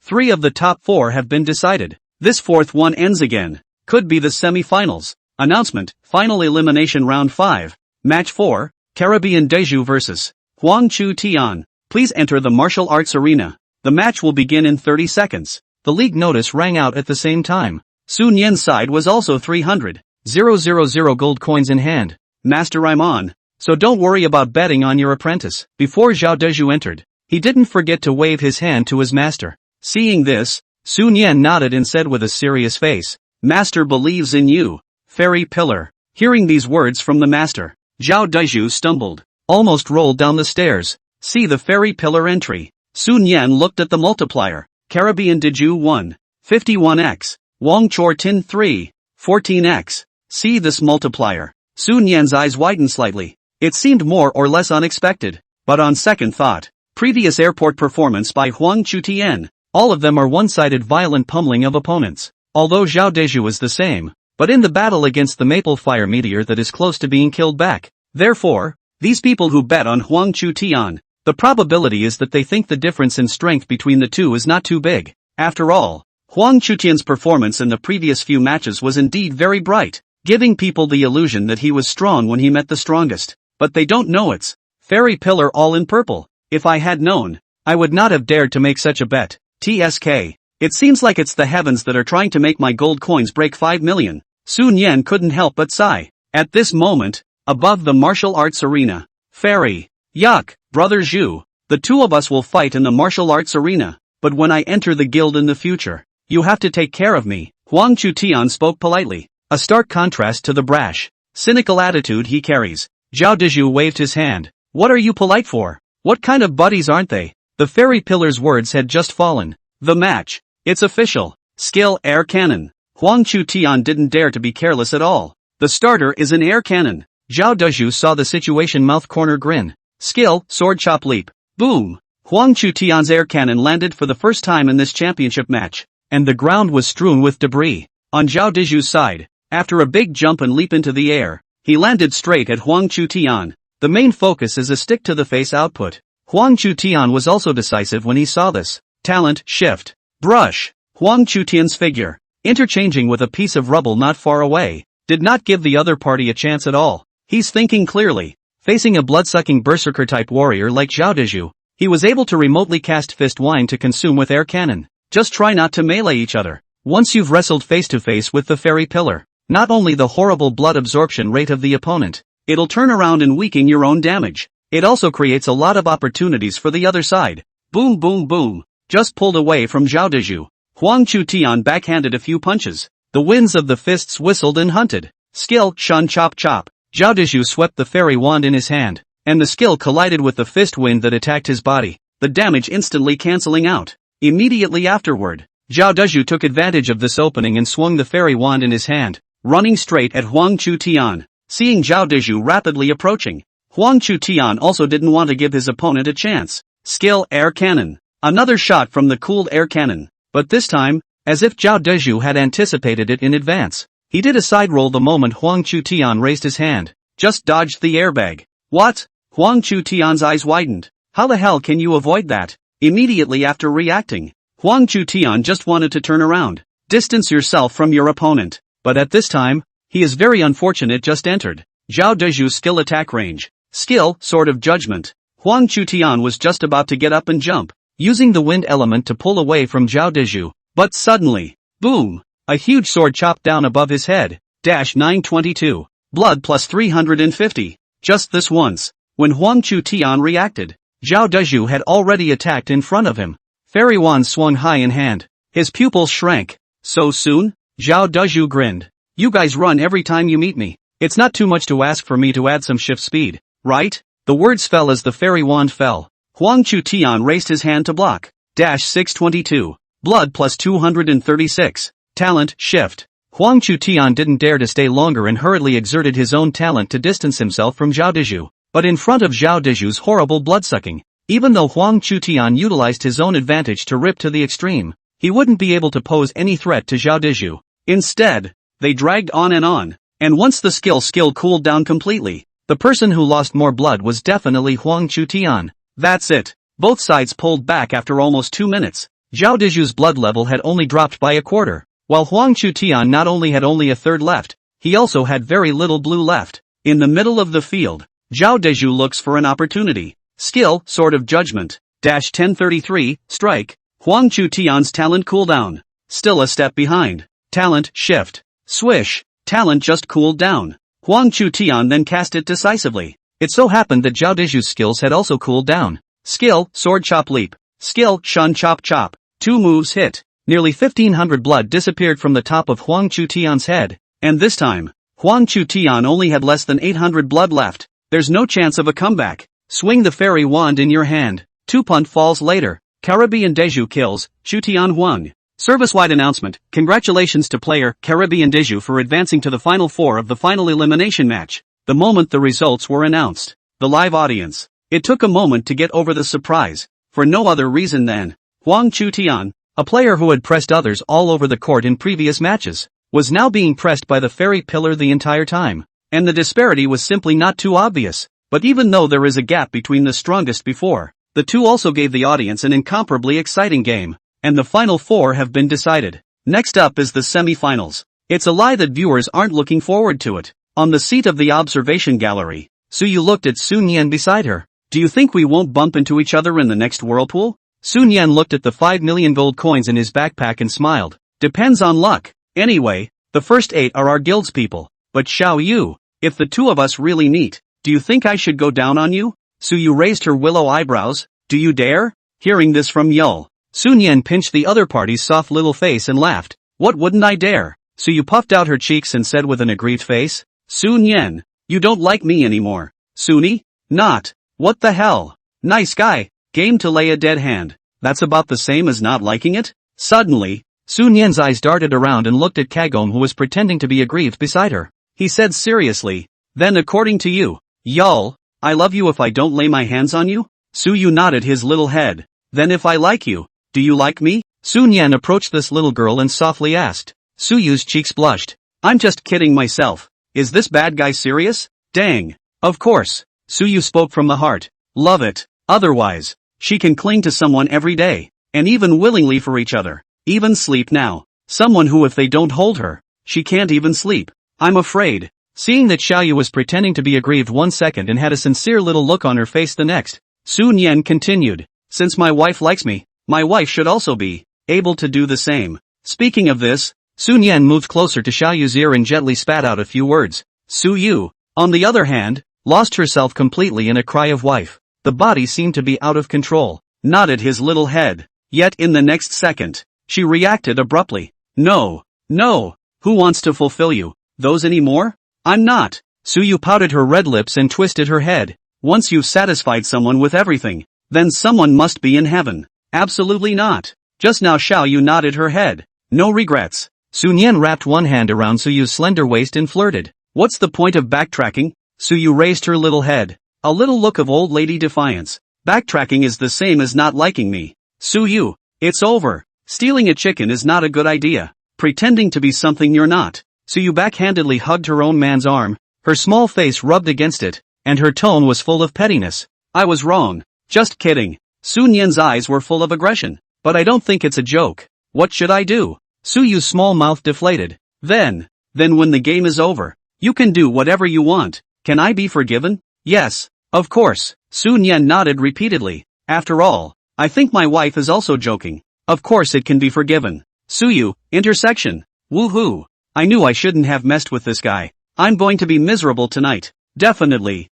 3 of the top 4 have been decided. This 4th one ends again. Could be the semi-finals. Announcement, Final Elimination Round 5. Match 4, Caribbean Deju vs. Huang Chu Tian. Please enter the martial arts arena. The match will begin in 30 seconds. The league notice rang out at the same time. Sun Yan's side was also 300,000 gold coins in hand. Master, I'm on. So don't worry about betting on your apprentice. Before Zhao Deju entered, he didn't forget to wave his hand to his master. Seeing this, Sun Yan nodded and said with a serious face, Master believes in you. Fairy Pillar. Hearing these words from the master, Zhao Deju stumbled, almost rolled down the stairs. See the Fairy Pillar entry. Sun Yan looked at the multiplier. Caribbean Deju 1, 51x. Wang Chor Tin 3, 14x. See this multiplier. Sun Yan's eyes widened slightly. It seemed more or less unexpected. But on second thought, previous airport performance by Huang Chu Tian, all of them are one-sided violent pummeling of opponents. Although Zhao Deju is the same, but in the battle against the maple fire meteor that is close to being killed back. Therefore, these people who bet on Huang Chu Tian, the probability is that they think the difference in strength between the two is not too big. After all, Huang Chu Tian's performance in the previous few matches was indeed very bright, giving people the illusion that he was strong when he met the strongest. But they don't know it's Fairy Pillar all in purple. If I had known, I would not have dared to make such a bet. TSK. It seems like it's the heavens that are trying to make my gold coins break 5 million. Sun Yan couldn't help but sigh. At this moment, above the martial arts arena, Fairy. Yuck, brother Zhu. The two of us will fight in the martial arts arena, but when I enter the guild in the future, you have to take care of me. Huang Chu Tian spoke politely, a stark contrast to the brash, cynical attitude he carries. Zhao Deju waved his hand. What are you polite for? What kind of buddies aren't they? The Fairy Pillar's words had just fallen. The match. It's official. Skill air cannon. Huang Chu Tian didn't dare to be careless at all. The starter is an air cannon. Zhao Deju saw the situation mouth corner grin. Skill, sword chop leap. Boom. Huang Chu Tian's air cannon landed for the first time in this championship match, and the ground was strewn with debris. On Zhao Deju's side, After a big jump and leap into the air, he landed straight at Huang Chutian. The main focus is a stick-to-the-face output. Huang Chutian was also decisive when he saw this. Talent, shift, brush. Huang Chutian's figure, interchanging with a piece of rubble not far away, did not give the other party a chance at all. He's thinking clearly. Facing a blood-sucking berserker-type warrior like Zhao Deju, he was able to remotely cast fist wine to consume with air cannon. Just try not to melee each other. Once you've wrestled face-to-face with the fairy pillar, not only the horrible blood absorption rate of the opponent, it'll turn around and weaken your own damage. It also creates a lot of opportunities for the other side. Boom boom boom. Just pulled away from Zhao Deju. Huang Chutian backhanded a few punches. The winds of the fists whistled and hunted. Skill, shun chop chop. Zhao Deju swept the fairy wand in his hand, and the skill collided with the fist wind that attacked his body, the damage instantly cancelling out. Immediately afterward, Zhao Deju took advantage of this opening and swung the fairy wand in his hand, running straight at Huang Chutian. Seeing Zhao Deju rapidly approaching, Huang Chutian also didn't want to give his opponent a chance. Skill, air cannon. Another shot from the cooled air cannon, but this time, as if Zhao Deju had anticipated it in advance, he did a side roll the moment Huang Chutian raised his hand. Just dodged the airbag. What? Huang Chutian's eyes widened. How the hell can you avoid that? Immediately after reacting, Huang Chutian just wanted to turn around. Distance yourself from your opponent. But at this time, he is very unfortunate just entered Zhao Deju's skill attack range. Skill, Sword of Judgment. Huang Chutian was just about to get up and jump, using the wind element to pull away from Zhao Deju. But suddenly, boom! A huge sword chopped down above his head. 922. Blood plus 350. Just this once. When Huang Chutian reacted, Zhao Deju had already attacked in front of him. Fairy wand swung high in hand. His pupils shrank. So soon? Zhao Deju grinned. You guys run every time you meet me. It's not too much to ask for me to add some shift speed, right? The words fell as the fairy wand fell. Huang Chutian raised his hand to block. 622. Blood plus 236. Talent, shift. Huang Chutian didn't dare to stay longer and hurriedly exerted his own talent to distance himself from Zhao Deju. But in front of Zhao Deju's horrible bloodsucking, even though Huang Chutian utilized his own advantage to rip to the extreme, he wouldn't be able to pose any threat to Zhao Deju. Instead, they dragged on, and once the skill cooled down completely, the person who lost more blood was definitely Huang Chutian. That's it. Both sides pulled back after almost 2 minutes. Zhao Deju's blood level had only dropped by a quarter, while Huang Chutian not only had only a third left, he also had very little blue left. In the middle of the field, Zhao Deju looks for an opportunity. Skill, Sword of Judgment. 1033, strike. Huang Chutian's talent cooldown. Still a step behind. Talent, shift. Swish. Talent just cooled down. Huang Chutian then cast it decisively. It so happened that Zhao Deju's skills had also cooled down. Skill, Sword Chop Leap. Skill, Shun Chop Chop. 2 moves hit. Nearly 1500 blood disappeared from the top of Huang Chutian's head, and this time, Huang Chutian only had less than 800 blood left. There's no chance of a comeback. Swing the fairy wand in your hand. 2 punt falls later. Caribbean Deju kills Chutian Huang. Service-wide announcement. Congratulations to player Caribbean Deju for advancing to the final 4 of the final elimination match. The moment the results were announced, the live audience, it took a moment to get over the surprise, for no other reason than Huang Chutian, a player who had pressed others all over the court in previous matches, was now being pressed by the fairy pillar the entire time, and the disparity was simply not too obvious. But even though there is a gap between the strongest before, the two also gave the audience an incomparably exciting game, and the final 4 have been decided. Next up is the semi-finals. It's a lie that viewers aren't looking forward to it. On the seat of the observation gallery, Suyu looked at Sun Yan beside her. Do you think we won't bump into each other in the next whirlpool? Sun Yan looked at the 5 million gold coins in his backpack and smiled. Depends on luck. Anyway, the first 8 are our guild's people. But Xiao Yu, if the two of us really meet, do you think I should go down on you? Suyu raised her willow eyebrows. Do you dare? Hearing this from Yul, Sun Yan pinched the other party's soft little face and laughed. What wouldn't I dare? Suyu puffed out her cheeks and said with an aggrieved face. Sun Yan, you don't like me anymore. Suni? Not. What the hell? Nice guy. Game to lay a dead hand. That's about the same as not liking it? Suddenly, Sun Yan's eyes darted around and looked at Kagome, who was pretending to be aggrieved beside her. He said seriously, then according to you, Yul, I love you if I don't lay my hands on you? Suyu nodded his little head. Then if I like you, do you like me? Sun Yan approached this little girl and softly asked. Suyu's cheeks blushed. I'm just kidding myself. Is this bad guy serious? Dang. Of course. Suyu spoke from the heart. Love it. Otherwise, she can cling to someone every day, and even willingly for each other. Even sleep now. Someone who if they don't hold her, she can't even sleep. I'm afraid. Seeing that Xiaoyu was pretending to be aggrieved 1 second and had a sincere little look on her face the next, Sun Yan continued. Since my wife likes me, my wife should also be able to do the same. Speaking of this, Sun Yan moved closer to Xiaoyu's ear and gently spat out a few words. Su Yu, on the other hand, lost herself completely in a cry of wife. The body seemed to be out of control, nodded his little head. Yet in the next second, she reacted abruptly. No, no, who wants to fulfill you? Those anymore? I'm not. Suyu pouted her red lips and twisted her head. Once you've satisfied someone with everything, then someone must be in heaven. Absolutely not. Just now Xiaoyu nodded her head. No regrets. Sun Yan wrapped one hand around Suyu's slender waist and flirted. What's the point of backtracking? Suyu raised her little head. A little look of old lady defiance. Backtracking is the same as not liking me. Suyu, it's over. Stealing a chicken is not a good idea. Pretending to be something you're not. Suyu backhandedly hugged her own man's arm. Her small face rubbed against it, and her tone was full of pettiness. I was wrong. Just kidding. Sun Yan's eyes were full of aggression. But I don't think it's a joke. What should I do? Suyu's small mouth deflated. Then when the game is over, you can do whatever you want. Can I be forgiven? Yes, of course. Sun Yan nodded repeatedly. After all, I think my wife is also joking. Of course it can be forgiven. Suyu, intersection. Woohoo. I knew I shouldn't have messed with this guy. I'm going to be miserable tonight. Definitely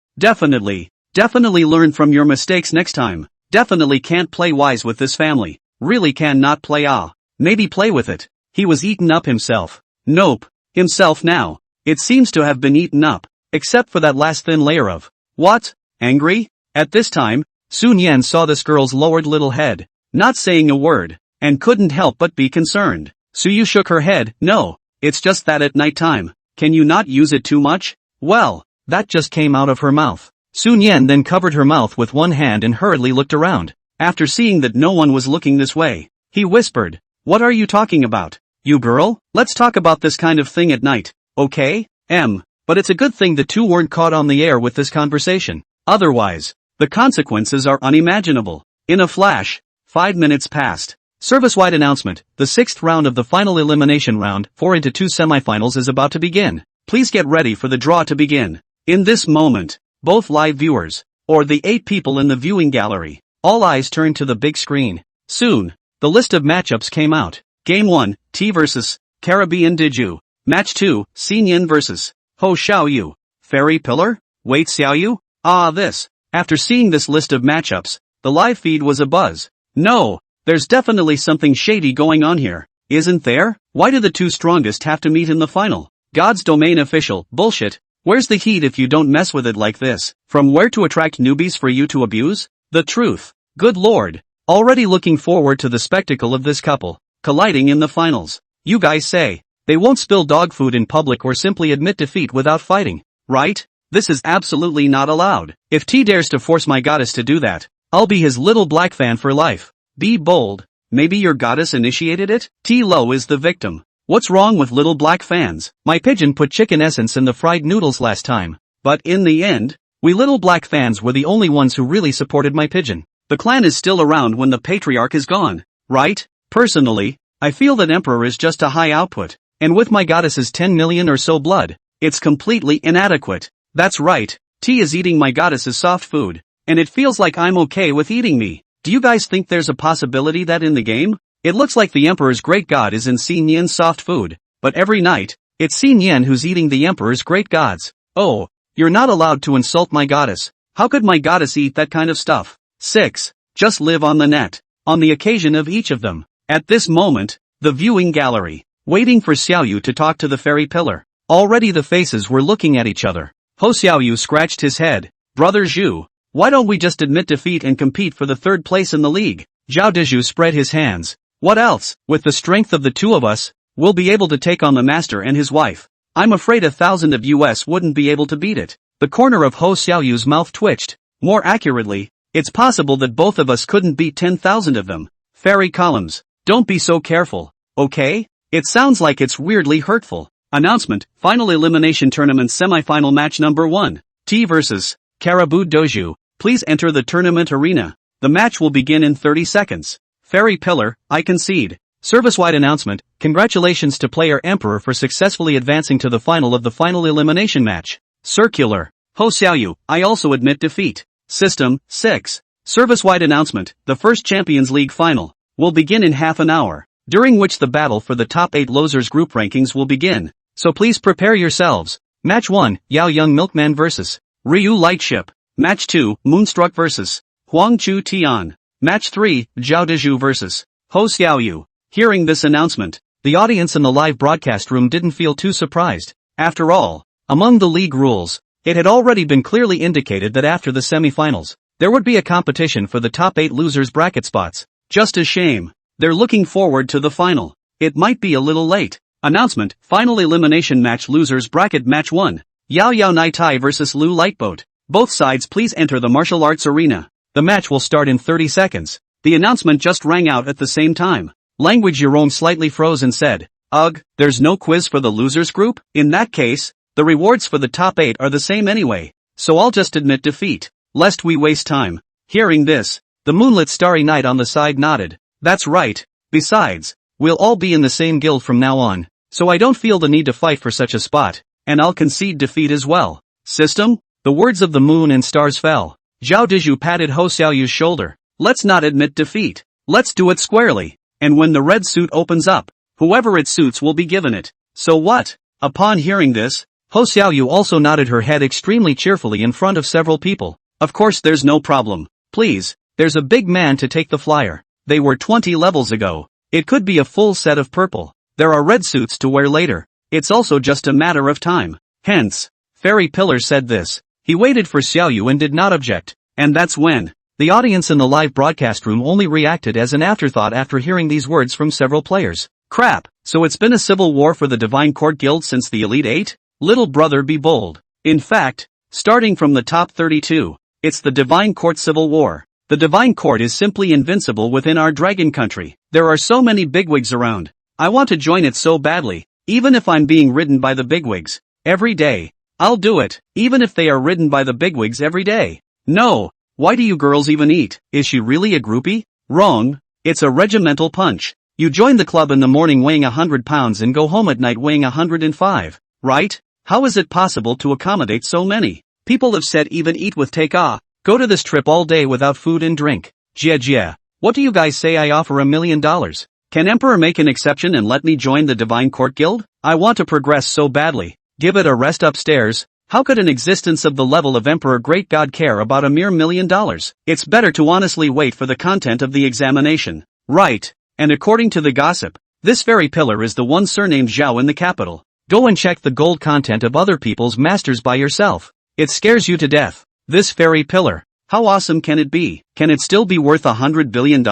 learn from your mistakes next time. Definitely can't play wise with this family. Really cannot play maybe play with it. He was eaten up himself. Nope. Himself now. It seems to have been eaten up. Except for that last thin layer of, what? Angry? At this time, Sun Yan saw this girl's lowered little head, not saying a word, and couldn't help but be concerned. Suyu shook her head. No, it's just that at night time. Can you not use it too much? Well, that just came out of her mouth. Sun Yan then covered her mouth with one hand and hurriedly looked around. After seeing that no one was looking this way, he whispered, what are you talking about? You girl? Let's talk about this kind of thing at night, okay? But it's a good thing the two weren't caught on the air with this conversation. Otherwise, the consequences are unimaginable. In a flash, 5 minutes passed. Service-wide announcement, the 6th round of the final elimination round, 4 into 2 semifinals is about to begin. Please get ready for the draw to begin. In this moment, both live viewers, or the 8 people in the viewing gallery, all eyes turned to the big screen. Soon, the list of matchups came out. Game 1, T vs. Caribbean Diju. Match 2, Xin Yin vs. Ho Xiaoyu. Fairy Pillar? Wait Xiaoyu? This. After seeing this list of matchups, the live feed was abuzz. No, there's definitely something shady going on here, isn't there? Why do the two strongest have to meet in the final? God's domain official, bullshit. Where's the heat if you don't mess with it like this? From where to attract newbies for you to abuse? The truth. Good lord. Already looking forward to the spectacle of this couple, colliding in the finals. You guys say, they won't spill dog food in public or simply admit defeat without fighting, right? This is absolutely not allowed. If T dares to force my goddess to do that, I'll be his little black fan for life. Be bold. Maybe your goddess initiated it? T Lo is the victim. What's wrong with little black fans? My pigeon put chicken essence in the fried noodles last time. But in the end, we little black fans were the only ones who really supported my pigeon. The clan is still around when the patriarch is gone, right? Personally, I feel that Emperor is just a high output, and with my goddess's 10 million or so blood, it's completely inadequate. That's right, T is eating my goddess's soft food, and it feels like I'm okay with eating me. Do you guys think there's a possibility that in the game, it looks like the Emperor's great god is in Xin Yin's soft food, but every night, it's Xin Yin who's eating the Emperor's great gods. Oh, you're not allowed to insult my goddess. How could my goddess eat that kind of stuff? 6. Just live on the net, on the occasion of each of them. At this moment, the viewing gallery, waiting for Xiaoyu to talk to the fairy pillar. Already the faces were looking at each other. Ho Xiaoyu scratched his head. Brother Zhu, why don't we just admit defeat and compete for the 3rd place in the league? Zhao Dezhu spread his hands. What else? With the strength of the two of us, we'll be able to take on the master and his wife. I'm afraid 1,000 of us wouldn't be able to beat it. The corner of Ho Xiaoyu's mouth twitched. More accurately, it's possible that both of us couldn't beat 10,000 of them. Fairy columns, don't be so careful, okay? It sounds like it's weirdly hurtful. Announcement, Final Elimination Tournament Semi-Final Match Number 1. T vs. Caribou Doju. Please enter the tournament arena. The match will begin in 30 seconds. Fairy Pillar, I concede. Service-wide announcement, congratulations to player Emperor for successfully advancing to the final of the final elimination match. Circular. Ho Xiaoyu, I also admit defeat. System, 6. Service-wide announcement, the first Champions League final will begin in half an hour, during which the battle for the top 8 losers group rankings will begin. So please prepare yourselves. Match 1, Yao Young Milkman vs. Ryu Lightship. Match 2, Moonstruck vs. Huang Chu Tian. Match 3, Zhao Deju vs. Ho Xiaoyu. Hearing this announcement, the audience in the live broadcast room didn't feel too surprised. After all, among the league rules, it had already been clearly indicated that after the semi-finals, there would be a competition for the top 8 losers bracket spots. Just a shame. They're looking forward to the final. It might be a little late. Announcement, Final Elimination Match Losers Bracket Match 1. Yao Yao Nai Tai vs. Lu Lightboat. Both sides please enter the martial arts arena. The match will start in 30 seconds. The announcement just rang out at the same time. Language Jerome slightly froze and said, "Ugh, there's no quiz for the losers group? In that case, the rewards for the top 8 are the same anyway. So I'll just admit defeat, lest we waste time." Hearing this, the moonlit starry night on the side nodded. That's right. Besides, we'll all be in the same guild from now on, so I don't feel the need to fight for such a spot, and I'll concede defeat as well. System? The words of the moon and stars fell. Zhao Deju patted Ho Xiaoyu's shoulder. Let's not admit defeat. Let's do it squarely. And when the red suit opens up, whoever it suits will be given it. So what? Upon hearing this, Ho Xiaoyu also nodded her head extremely cheerfully in front of several people. Of course there's no problem. Please, there's a big man to take the flyer. They were 20 levels ago. It could be a full set of purple. There are red suits to wear later. It's also just a matter of time. Hence, Fairy Pillar said this. He waited for Xiaoyu and did not object. And that's when the audience in the live broadcast room only reacted as an afterthought after hearing these words from several players. Crap, so it's been a civil war for the Divine Court Guild since the Elite 8? Little brother be bold. In fact, starting from the top 32, it's the Divine Court Civil War. The Divine Court is simply invincible within our dragon country. There are so many bigwigs around. I want to join it so badly, even if I'm being ridden by the bigwigs every day. I'll do it, even if they are ridden by the bigwigs every day. No, why do you girls even eat? Is she really a groupie? Wrong, it's a regimental punch. You join the club in the morning weighing 100 pounds and go home at night weighing 105, right? How is it possible to accommodate so many? People have said even eat with take-off. Go to this trip all day without food and drink. Jia. What do you guys say I offer $1 million? Can Emperor make an exception and let me join the Divine Court Guild? I want to progress so badly. Give it a rest upstairs. How could an existence of the level of Emperor Great God care about a mere $1 million? It's better to honestly wait for the content of the examination. Right. And according to the gossip, this fairy pillar is the one surnamed Zhao in the capital. Go and check the gold content of other people's masters by yourself. It scares you to death. This fairy pillar. How awesome can it be? Can it still be worth $100 billion?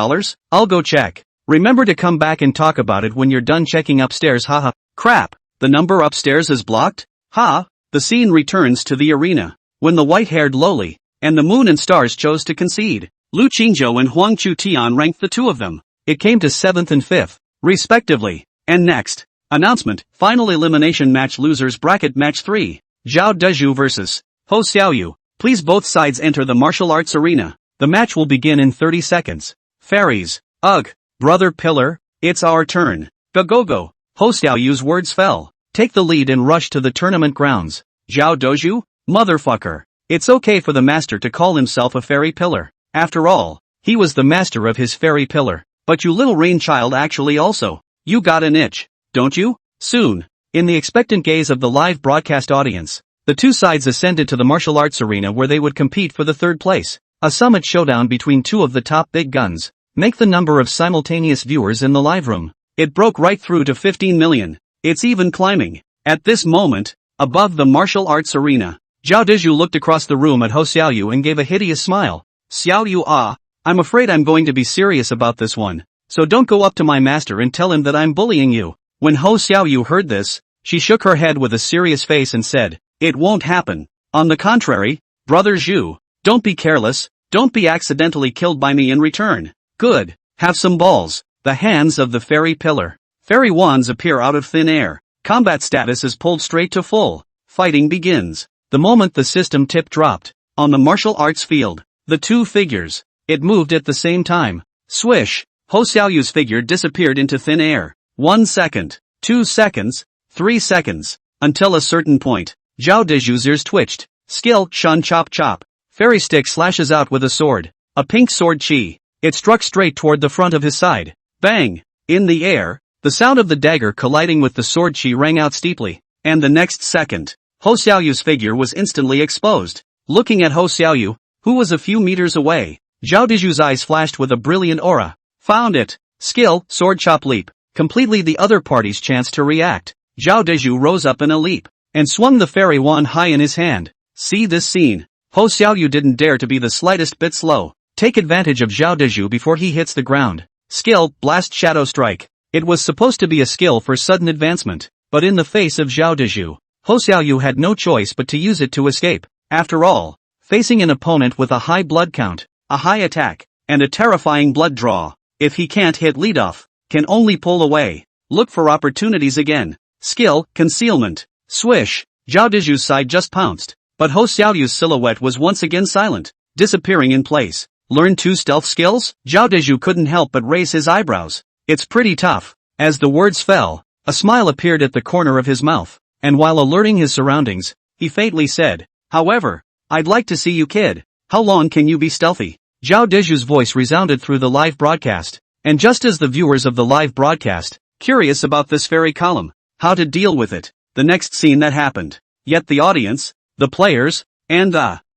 I'll go check. Remember to come back and talk about it when you're done checking upstairs. Haha. Crap. The number upstairs is blocked? Ha. The scene returns to the arena. When the white-haired lowly and the moon and stars chose to concede, Lu Qingzhou and Huang Chu Tian ranked the two of them. It came to 7th and 5th, respectively. And next. Announcement, Final Elimination Match Losers Bracket Match 3. Zhao Deju vs. Ho Xiaoyu. Please both sides enter the martial arts arena. The match will begin in 30 seconds. Fairies. Ugh. Brother Pillar. It's our turn. Go. Ho Xiaoyu's words fell. Take the lead and rush to the tournament grounds. Zhao Doju? Motherfucker. It's okay for the master to call himself a fairy pillar. After all, he was the master of his fairy pillar. But you little rain child actually also. You got an itch, don't you? Soon. In the expectant gaze of the live broadcast audience, the two sides ascended to the martial arts arena where they would compete for the third place. A summit showdown between two of the top big guns. Make the number of simultaneous viewers in the live room. It broke right through to 15 million. It's even climbing. At this moment, above the martial arts arena, Zhao Deju looked across the room at Ho Xiaoyu and gave a hideous smile. Xiaoyu, I'm afraid I'm going to be serious about this one. So don't go up to my master and tell him that I'm bullying you. When Ho Xiaoyu heard this, she shook her head with a serious face and said, it won't happen. On the contrary, brother Zhu, don't be careless, don't be accidentally killed by me in return. Good, have some balls. The hands of the fairy pillar. Fairy wands appear out of thin air. Combat status is pulled straight to full. Fighting begins. The moment the system tip dropped, on the martial arts field, the two figures, it moved at the same time. Swish, Ho Xiaoyu's figure disappeared into thin air. 1 second, 2 seconds, 3 seconds, until a certain point, Zhao Deju's ears twitched. Skill, Shun Chop Chop. Fairy stick slashes out with a sword. A pink sword chi. It struck straight toward the front of his side. Bang! In the air, the sound of the dagger colliding with the sword chi rang out steeply. And the next second, Ho Xiaoyu's figure was instantly exposed. Looking at Ho Xiaoyu, who was a few meters away, Zhao Deju's eyes flashed with a brilliant aura. Found it. Skill, Sword Chop Leap. Completely the other party's chance to react. Zhao Deju rose up in a leap, and swung the fairy wand high in his hand. See this scene. Ho Xiaoyu didn't dare to be the slightest bit slow. Take advantage of Zhao Deju before he hits the ground. Skill, Blast Shadow Strike. It was supposed to be a skill for sudden advancement, but in the face of Zhao Deju, Ho Xiaoyu had no choice but to use it to escape. After all, facing an opponent with a high blood count, a high attack, and a terrifying blood draw, if he can't hit leadoff, can only pull away. Look for opportunities again. Skill, Concealment. Swish, Zhao Deju's side just pounced, but Ho Xiaoyu's silhouette was once again silent, disappearing in place. Learn 2 stealth skills? Zhao Deju couldn't help but raise his eyebrows. It's pretty tough. As the words fell, a smile appeared at the corner of his mouth, and while alerting his surroundings, he faintly said, however, I'd like to see you kid. How long can you be stealthy? Zhao Deju's voice resounded through the live broadcast, and just as the viewers of the live broadcast, curious about this fairy column, how to deal with it, the next scene that happened. Yet the audience, the players, and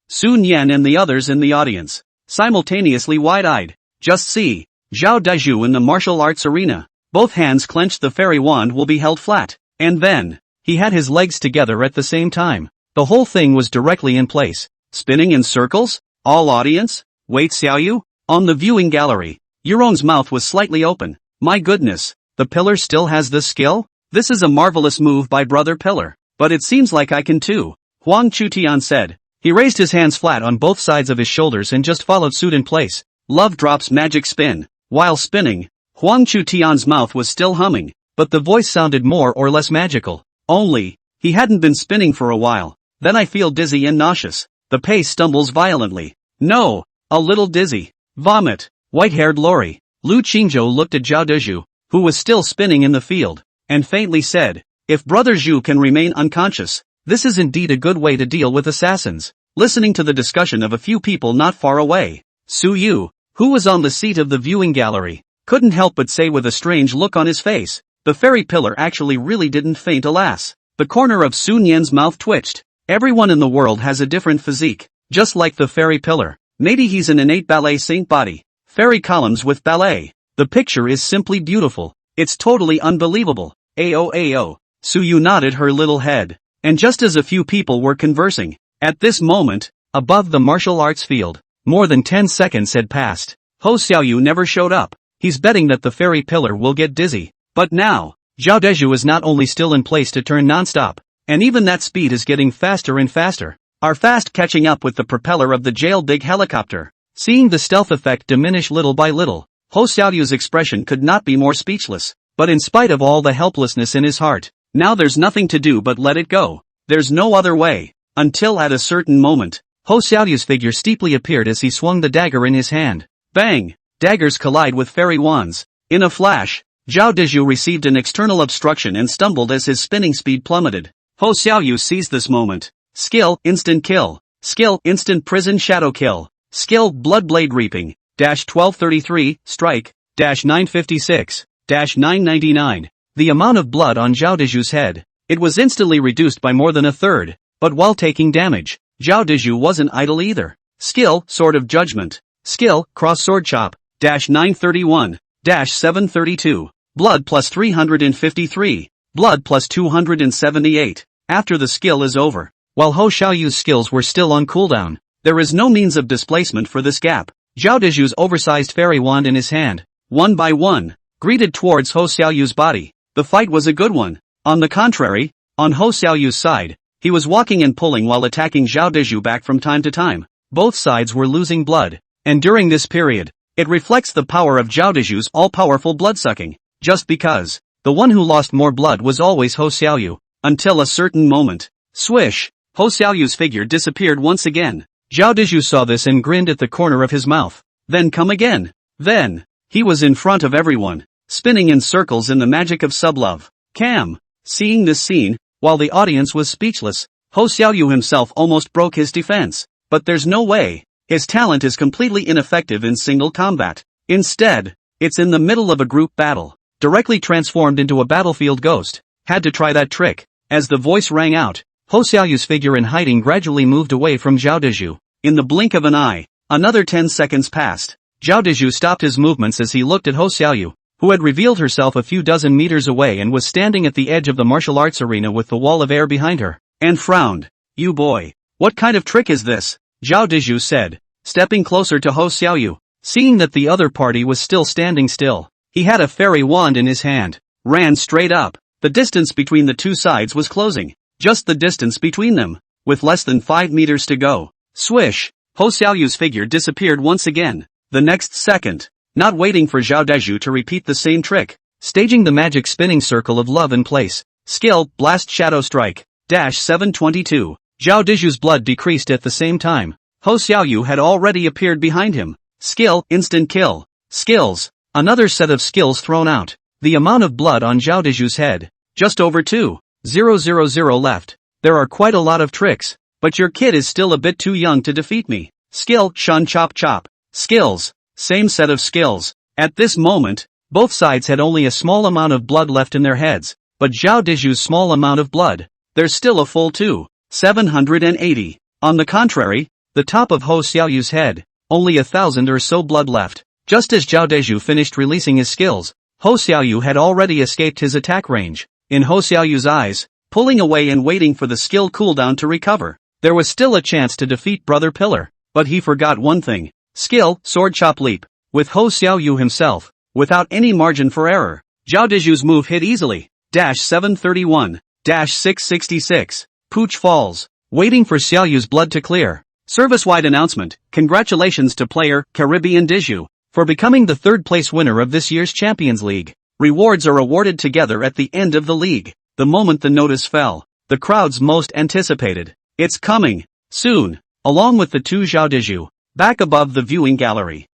Sun Yan and the others in the audience, simultaneously wide-eyed. Just see, Zhao Deju in the martial arts arena. Both hands clenched, the fairy wand will be held flat, and then, he had his legs together at the same time. The whole thing was directly in place, spinning in circles. All audience, wait, Xiaoyu? On the viewing gallery, Yuron's mouth was slightly open. My goodness, the pillar still has this skill? This is a marvelous move by Brother Pillar, but it seems like I can too, Huang Chutian said. He raised his hands flat on both sides of his shoulders and just followed suit in place. Love Drop's magic spin. While spinning, Huang Chutian's mouth was still humming, but the voice sounded more or less magical. Only, he hadn't been spinning for a while. Then I feel dizzy and nauseous. The pace stumbles violently. No, a little dizzy. Vomit. White-haired Lori. Lu Qingzhou looked at Zhao Deju, who was still spinning in the field, and faintly said, if Brother Zhu can remain unconscious, this is indeed a good way to deal with assassins. Listening to the discussion of a few people not far away, Su Yu, who was on the seat of the viewing gallery, couldn't help but say with a strange look on his face, the fairy pillar actually really didn't faint, alas. The corner of Sun Yan's mouth twitched. Everyone in the world has a different physique, just like the fairy pillar. Maybe he's an innate ballet saint body. Fairy columns with ballet. The picture is simply beautiful. It's totally unbelievable. Ao. Su Yu nodded her little head. And just as a few people were conversing, at this moment, above the martial arts field, more than 10 seconds had passed. Ho Xiaoyu never showed up. He's betting that the fairy pillar will get dizzy. But now, Zhao Deju is not only still in place to turn non-stop, and even that speed is getting faster and faster. Are fast catching up with the propeller of the jail big helicopter. Seeing the stealth effect diminish little by little, Ho Xiaoyu's expression could not be more speechless. But in spite of all the helplessness in his heart, now there's nothing to do but let it go. There's no other way. Until at a certain moment, Ho Xiaoyu's figure steeply appeared as he swung the dagger in his hand. Bang! Daggers collide with fairy wands. In a flash, Zhao Deju received an external obstruction and stumbled as his spinning speed plummeted. Ho Xiaoyu seized this moment. Skill, Instant Kill. Skill, Instant Prison Shadow Kill. Skill, Bloodblade Reaping. 1233, Strike. 956. 999. The amount of blood on Zhao Deju's head. It was instantly reduced by more than a third. But while taking damage, Zhao Deju wasn't idle either. Skill, Sword of Judgment. Skill, Cross Sword Chop. 931. 732. Blood plus 353. Blood plus 278. After the skill is over, while Ho Xiaoyu's skills were still on cooldown, there is no means of displacement for this gap. Zhao Deju's oversized fairy wand in his hand, one by one, greeted towards Ho Xiaoyu's body. The fight was a good one. On the contrary, on Ho Xiaoyu's side, he was walking and pulling while attacking Zhao Deju back from time to time. Both sides were losing blood, and during this period, it reflects the power of Zhao Deju's all-powerful blood-sucking. Just because, The one who lost more blood was always Ho Xiaoyu, until a certain moment. Swish! Ho Xiaoyu's figure disappeared once again. Zhao Dezhu saw this and grinned at the corner of his mouth. Then come again. Then, he was in front of everyone, spinning in circles in the magic of sublove. Cam. Seeing this scene, while the audience was speechless, Ho Xiaoyu himself almost broke his defense. But there's no way. His talent is completely ineffective in single combat. Instead, it's in the middle of a group battle. Directly transformed into a battlefield ghost. Had to try that trick. As the voice rang out, Ho Xiaoyu's figure in hiding gradually moved away from Zhao Dezhu. In the blink of an eye, another 10 seconds passed. Zhao Dezhu stopped his movements as he looked at Ho Xiaoyu, who had revealed herself a few dozen meters away and was standing at the edge of the martial arts arena with the wall of air behind her, and frowned. You boy. What kind of trick is this? Zhao Dezhu said, stepping closer to Ho Xiaoyu. Seeing that the other party was still standing still, he had a fairy wand in his hand, ran straight up. The distance between the two sides was closing. Just the distance between them, with less than 5 meters to go. Swish! Ho Xiaoyu's figure disappeared once again. The next second, not waiting for Zhao Dezhu to repeat the same trick, staging the magic spinning circle of love in place. Skill, Blast Shadow Strike, -722. Zhao Dezhu's blood decreased at the same time. Ho Xiaoyu had already appeared behind him. Skill, Instant Kill. Skills, another set of skills thrown out. The amount of blood on Zhao Dezhu's head, just over 2,000 left. There are quite a lot of tricks, but your kid is still a bit too young to defeat me. Skill, Shun Chop Chop. Skills, same set of skills. At this moment, both sides had only a small amount of blood left in their heads, but Zhao Dezhu's small amount of blood, there's still a full 2,780. On the contrary, the top of Ho Xiaoyu's head, only 1,000 or so blood left. Just as Zhao Dezhu finished releasing his skills, Ho Xiaoyu had already escaped his attack range. In Ho Xiaoyu's eyes, pulling away and waiting for the skill cooldown to recover, there was still a chance to defeat Brother Pillar, but he forgot one thing. Skill, Sword Chop Leap. With Ho Xiaoyu himself, without any margin for error, Zhao Dezhu's move hit easily. -731, -666. Pooch falls, waiting for Xiaoyu's blood to clear. Service-wide announcement, congratulations to player, Caribbean Dezhu, for becoming the third-place winner of this year's Champions League. Rewards are awarded together at the end of the league. The moment the notice fell, the crowd's most anticipated. It's coming, soon, along with the two Zhao Dezhu, back above the viewing gallery.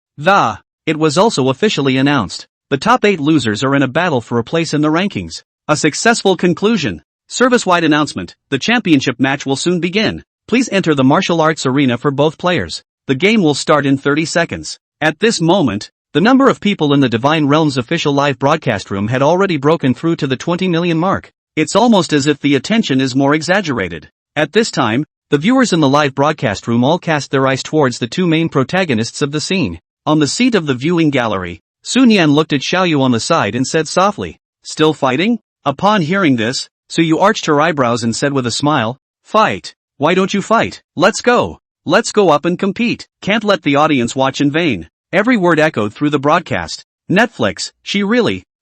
It was also officially announced. The top 8 losers are in a battle for a place in the rankings. A successful conclusion. Service-wide announcement, the championship match will soon begin. Please enter the martial arts arena for both players. The game will start in 30 seconds. At this moment, the number of people in the Divine Realms official live broadcast room had already broken through to the 20 million mark. It's almost as if the attention is more exaggerated. At this time, the viewers in the live broadcast room all cast their eyes towards the two main protagonists of the scene. On the seat of the viewing gallery, Sun Yan looked at Xiaoyu on the side and said softly, "Still fighting?" Upon hearing this, Suyu arched her eyebrows and said with a smile, "Fight. Why don't you fight? Let's go. Let's go up and compete. Can't let the audience watch in vain." Every word echoed through the broadcast. Netflix,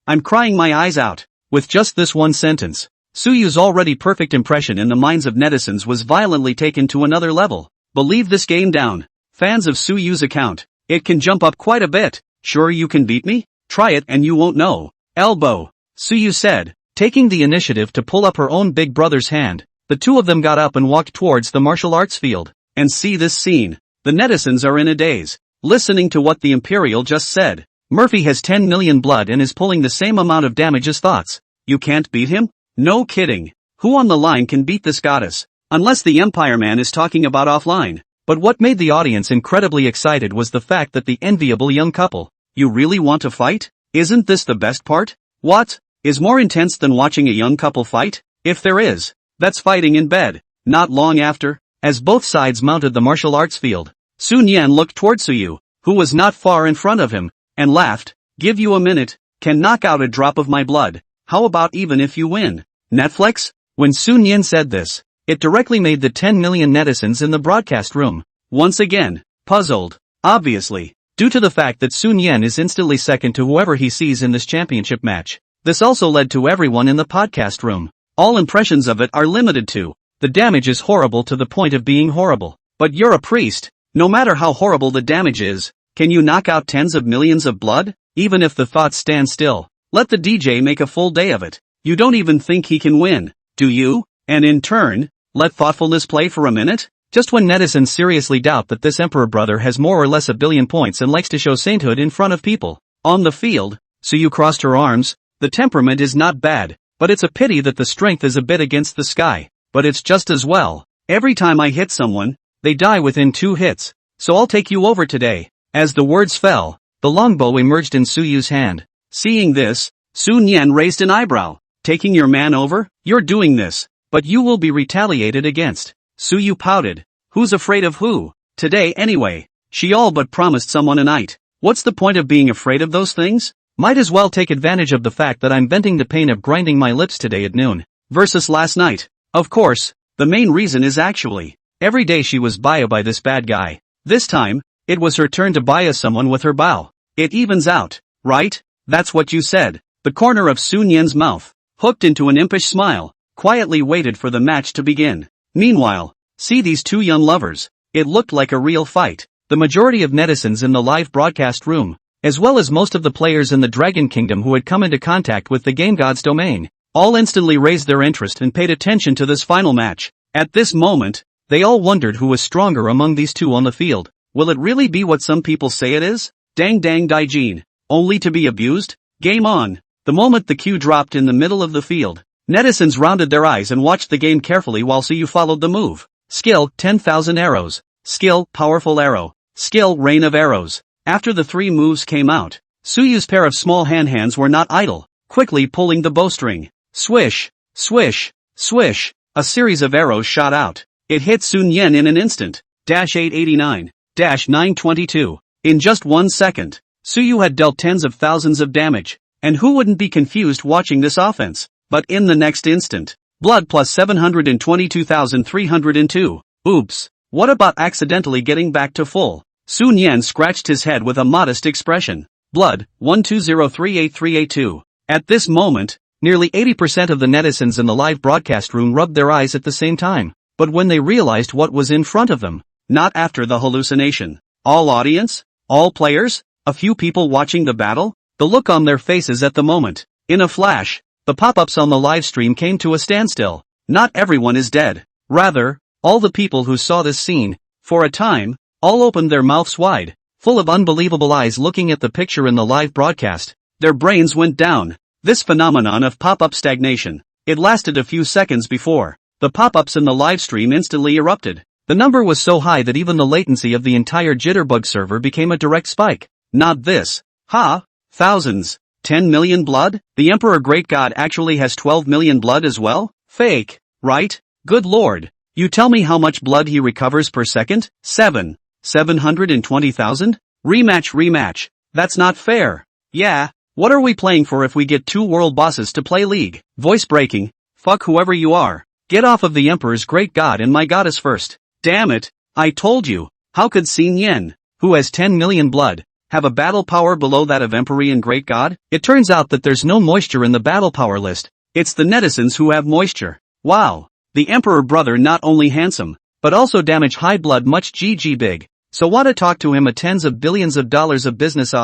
I'm crying my eyes out. With just this one sentence, Suyu's already perfect impression in the minds of netizens was violently taken to another level. Believe this game down. Fans of Suyu's account, it can jump up quite a bit. Sure you can beat me? Try it and you won't know. Elbow. Suyu said, taking the initiative to pull up her own big brother's hand. The two of them got up and walked towards the martial arts field. And see this scene. The netizens are in a daze, listening to what the Imperial just said. Murphy has 10 million blood and is pulling the same amount of damage as Thoughts. You can't beat him? No kidding. Who on the line can beat this goddess? Unless the Empire Man is talking about offline. But what made the audience incredibly excited was the fact that the enviable young couple. You really want to fight? Isn't this the best part? What is more intense than watching a young couple fight? If there is, that's fighting in bed. Not long after, as both sides mounted the martial arts field, Sun Yan looked toward Suyu, who was not far in front of him, and laughed. Give you a minute, can knock out a drop of my blood. How about even if you win? Netflix? When Sun Yan said this, it directly made the 10 million netizens in the broadcast room once again puzzled. Obviously, due to the fact that Sun Yan is instantly second to whoever he sees in this championship match. This also led to everyone in the podcast room. All impressions of it are limited to, the damage is horrible to the point of being horrible. But you're a priest. No matter how horrible the damage is, can you knock out tens of millions of blood? Even if the thoughts stand still. Let the DJ make a full day of it. You don't even think he can win, do you? And in turn, let thoughtfulness play for a minute? Just when netizens seriously doubt that this emperor brother has more or less a billion points and likes to show sainthood in front of people. On the field, Suyu crossed her arms. The temperament is not bad, but it's a pity that the strength is a bit against the sky. But it's just as well. Every time I hit someone, they die within 2 hits. So I'll take you over today. As the words fell, the longbow emerged in Suyu's hand. Seeing this, Sun Yan raised an eyebrow. Taking your man over? You're doing this, but you will be retaliated against. Suyu pouted. Who's afraid of who? Today anyway. She all but promised someone a night. What's the point of being afraid of those things? Might as well take advantage of the fact that I'm venting the pain of grinding my lips today at noon. Versus last night. Of course, the main reason is actually, every day she was biased by this bad guy. This time, it was her turn to bias someone with her bow. It evens out, right? That's what you said. The corner of Sun Yan's mouth, hooked into an impish smile, quietly waited for the match to begin. Meanwhile, see these two young lovers. It looked like a real fight. The majority of netizens in the live broadcast room, as well as most of the players in the Dragon Kingdom who had come into contact with the game god's domain, all instantly raised their interest and paid attention to this final match. At this moment, they all wondered who was stronger among these two on the field. Will it really be what some people say it is? Dang Daijin. Only to be abused? Game on. The moment the cue dropped in the middle of the field, netizens rounded their eyes and watched the game carefully while Suyu followed the move. Skill, 10,000 arrows. Skill, powerful arrow. Skill, rain of arrows. After the 3 moves came out, Suyu's pair of small hands were not idle, quickly pulling the bowstring. Swish, swish, swish, a series of arrows shot out. It hit Sun Yan in an instant. 889, 922. In just 1 second, Suyu had dealt tens of thousands of damage. And who wouldn't be confused watching this offense? But in the next instant, blood plus 722,302. Oops, what about accidentally getting back to full? Sun Yan scratched his head with a modest expression. Blood, 120383882. At this moment, nearly 80% of the netizens in the live broadcast room rubbed their eyes at the same time. But when they realized what was in front of them, not after the hallucination. All audience? All players? A few people watching the battle? The look on their faces at the moment. In a flash, the pop-ups on the live stream came to a standstill. Not everyone is dead. Rather, all the people who saw this scene, for a time, all opened their mouths wide, full of unbelievable eyes looking at the picture in the live broadcast. Their brains went down. This phenomenon of pop-up stagnation, it lasted a few seconds before the pop-ups in the live stream instantly erupted. The number was so high that even the latency of the entire Jitterbug server became a direct spike. Not this. Ha! Thousands. 10 million blood? The Emperor Great God actually has 12 million blood as well? Fake, right? Good lord. You tell me how much blood he recovers per second? 720,000? Rematch. That's not fair. Yeah. What are we playing for if we get 2 world bosses to play League? Voice breaking. Fuck whoever you are. Get off of the Emperor's Great God and my goddess first. Damn it. I told you. How could Xin Yen, who has 10 million blood, have a battle power below that of Emperor and Great God? It turns out that there's no moisture in the battle power list. It's the netizens who have moisture. Wow. The Emperor brother not only handsome, but also damage high blood much GG big. So wanna talk to him a tens of billions of dollars of business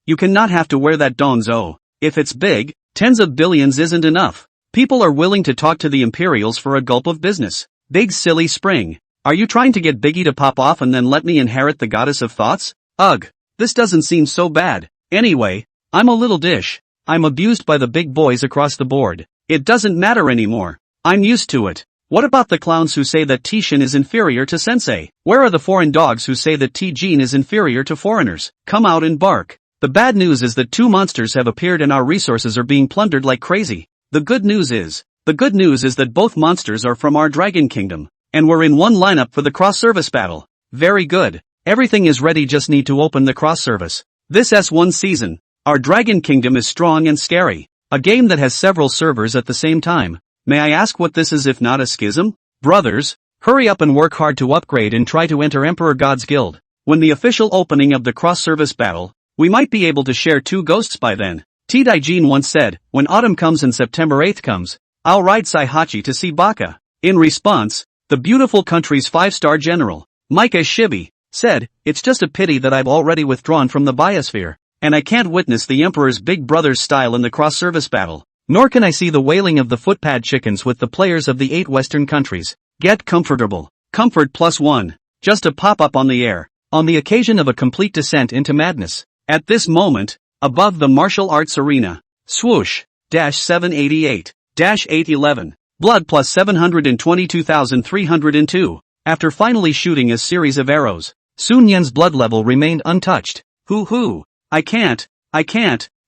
You cannot have to wear that donzo. If it's big, tens of billions isn't enough. People are willing to talk to the Imperials for a gulp of business. Big silly spring. Are you trying to get Biggie to pop off and then let me inherit the goddess of thoughts? Ugh. This doesn't seem so bad. Anyway, I'm a little dish. I'm abused by the big boys across the board. It doesn't matter anymore. I'm used to it. What about the clowns who say that T-Shin is inferior to Sensei? Where are the foreign dogs who say that T-Jin is inferior to foreigners? Come out and bark. The bad news is that 2 monsters have appeared and our resources are being plundered like crazy. The good news is that both monsters are from our Dragon Kingdom, and we're in one lineup for the cross-service battle. Very good. Everything is ready, just need to open the cross-service. This S1 season, our Dragon Kingdom is strong and scary. A game that has several servers at the same time. May I ask what this is if not a schism? Brothers, hurry up and work hard to upgrade and try to enter Emperor God's Guild. When the official opening of the cross-service battle, we might be able to share 2 ghosts by then. T. Daijin once said, when autumn comes and September 8th comes, I'll ride Saihachi to see Baka. In response, the beautiful country's 5-star general, Micah Shibi, said, it's just a pity that I've already withdrawn from the biosphere. and I can't witness the Emperor's big brother's style in the cross-service battle. Nor can I see the wailing of the footpad chickens with the players of the 8 Western countries. Get comfortable. Comfort +1. Just a pop-up on the air, on the occasion of a complete descent into madness. At this moment, above the martial arts arena, swoosh, -788, -811, blood +722,302. After finally shooting a series of arrows, Sun Yan's blood level remained untouched. Hoo. I can't,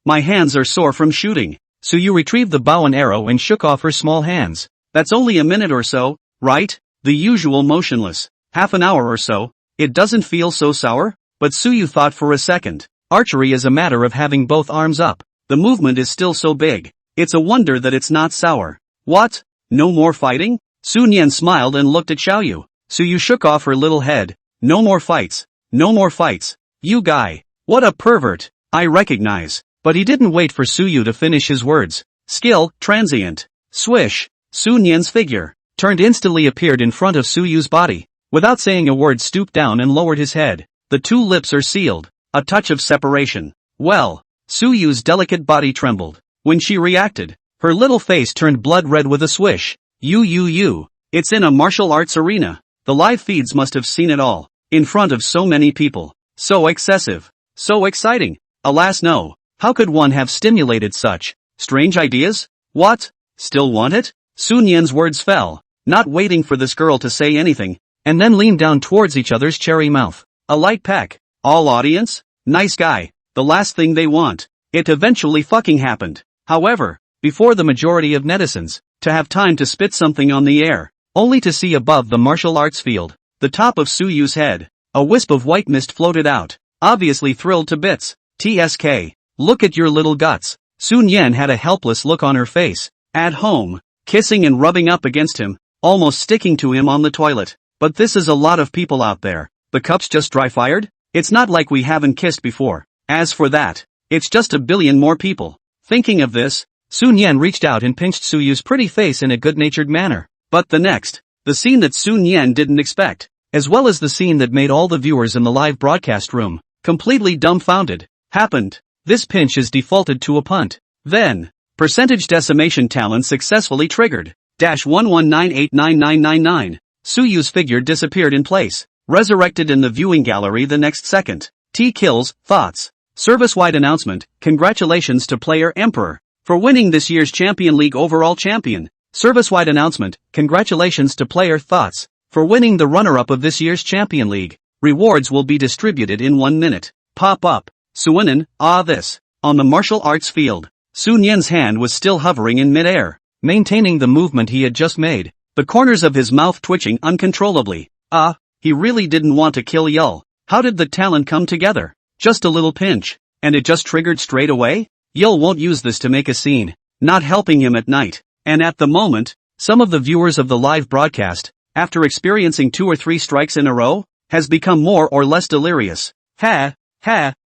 my hands are sore from shooting. Suyu retrieved the bow and arrow and shook off her small hands. That's only a minute or so, right? The usual motionless. Half an hour or so. It doesn't feel so sour? But Suyu thought for a second. Archery is a matter of having both arms up. The movement is still so big. It's a wonder that it's not sour. What? No more fighting? Sun Yan smiled and looked at Xiaoyu. Suyu shook off her little head. No more fights. No more fights. You guy. What a pervert. I recognize. But he didn't wait for Suyu to finish his words. Skill, transient. Swish. Sun Yan's figure turned instantly appeared in front of Suyu's body. Without saying a word stooped down and lowered his head. The two lips are sealed. A touch of separation. Well. Suyu's delicate body trembled. When she reacted, her little face turned blood red with a swish. It's in a martial arts arena. The live feeds must have seen it all. In front of so many people. So excessive. So exciting. Alas no. How could one have stimulated such strange ideas? What? Still want it? Sun Yan's words fell, not waiting for this girl to say anything, and then leaned down towards each other's cherry mouth. A light peck. All audience? Nice guy. The last thing they want. It eventually fucking happened. However, before the majority of netizens, to have time to spit something on the air, only to see above the martial arts field, the top of Suyu's head, a wisp of white mist floated out, obviously thrilled to bits. TSK. Look at your little guts. Sun Yan had a helpless look on her face. At home, kissing and rubbing up against him, almost sticking to him on the toilet. But this is a lot of people out there. The cup's just dry-fired? It's not like we haven't kissed before. As for that, it's just a billion more people. Thinking of this, Sun Yan reached out and pinched Suyu's pretty face in a good-natured manner. But the scene that Sun Yan didn't expect, as well as the scene that made all the viewers in the live broadcast room completely dumbfounded, happened. This pinch is defaulted to a punt. Then, percentage decimation talent successfully triggered. -11989999. Suyu's figure disappeared in place, resurrected in the viewing gallery the next second. T-Kills, thoughts. Service-wide announcement, congratulations to player Emperor for winning this year's Champion League overall champion. Service-wide announcement, congratulations to player Thoughts for winning the runner-up of this year's Champion League. Rewards will be distributed in 1 minute. Pop-up. Suinen, this. On the martial arts field, Sun Yan's hand was still hovering in mid-air, maintaining the movement he had just made, the corners of his mouth twitching uncontrollably. He really didn't want to kill Yul. How did the talent come together? Just a little pinch, and it just triggered straight away? Yul won't use this to make a scene, not helping him at night. And at the moment, some of the viewers of the live broadcast, after experiencing 2 or 3 strikes in a row, has become more or less delirious.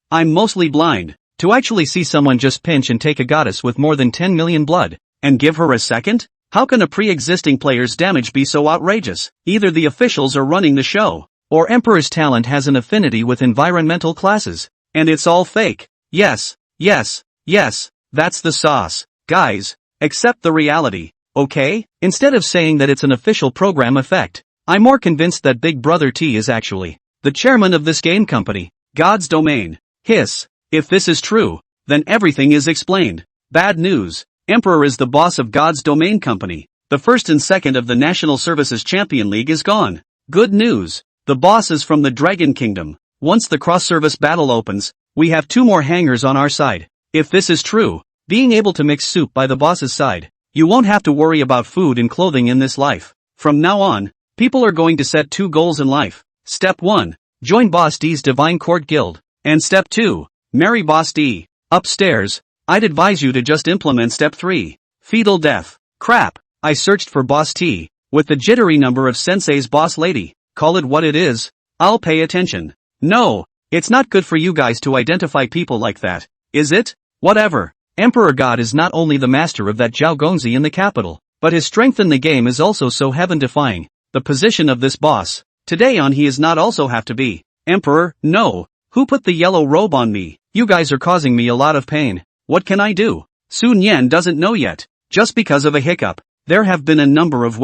I'm mostly blind. To actually see someone just pinch and take a goddess with more than 10 million blood, and give her a second? How can a pre-existing player's damage be so outrageous? Either the officials are running the show, or Emperor's talent has an affinity with environmental classes, and it's all fake. Yes, that's the sauce. Guys, accept the reality, okay? Instead of saying that it's an official program effect, I'm more convinced that Big Brother T is actually the chairman of this game company, God's Domain. Hiss. If this is true, then everything is explained. Bad news. Emperor is the boss of God's Domain Company. The first and second of the National Services Champion League is gone. Good news. The boss is from the Dragon Kingdom. Once the cross-service battle opens, we have 2 more hangers on our side. If this is true, being able to mix soup by the boss's side, you won't have to worry about food and clothing in this life. From now on, people are going to set 2 goals in life. Step 1. Join Boss D's Divine Court Guild. And Step 2. Marry Boss D. Upstairs, I'd advise you to just implement Step 3. Fetal death. Crap, I searched for Boss T, with the jittery number of Sensei's boss lady. Call it what it is. I'll pay attention. No, it's not good for you guys to identify people like that, is it? Whatever. Emperor God is not only the master of that Zhao Gongzi in the capital, but his strength in the game is also so heaven-defying. The position of this boss, today on he is not also have to be Emperor, no. Who put the yellow robe on me? You guys are causing me a lot of pain. What can I do? Sun Yan doesn't know yet. Just because of a hiccup, there have been a number of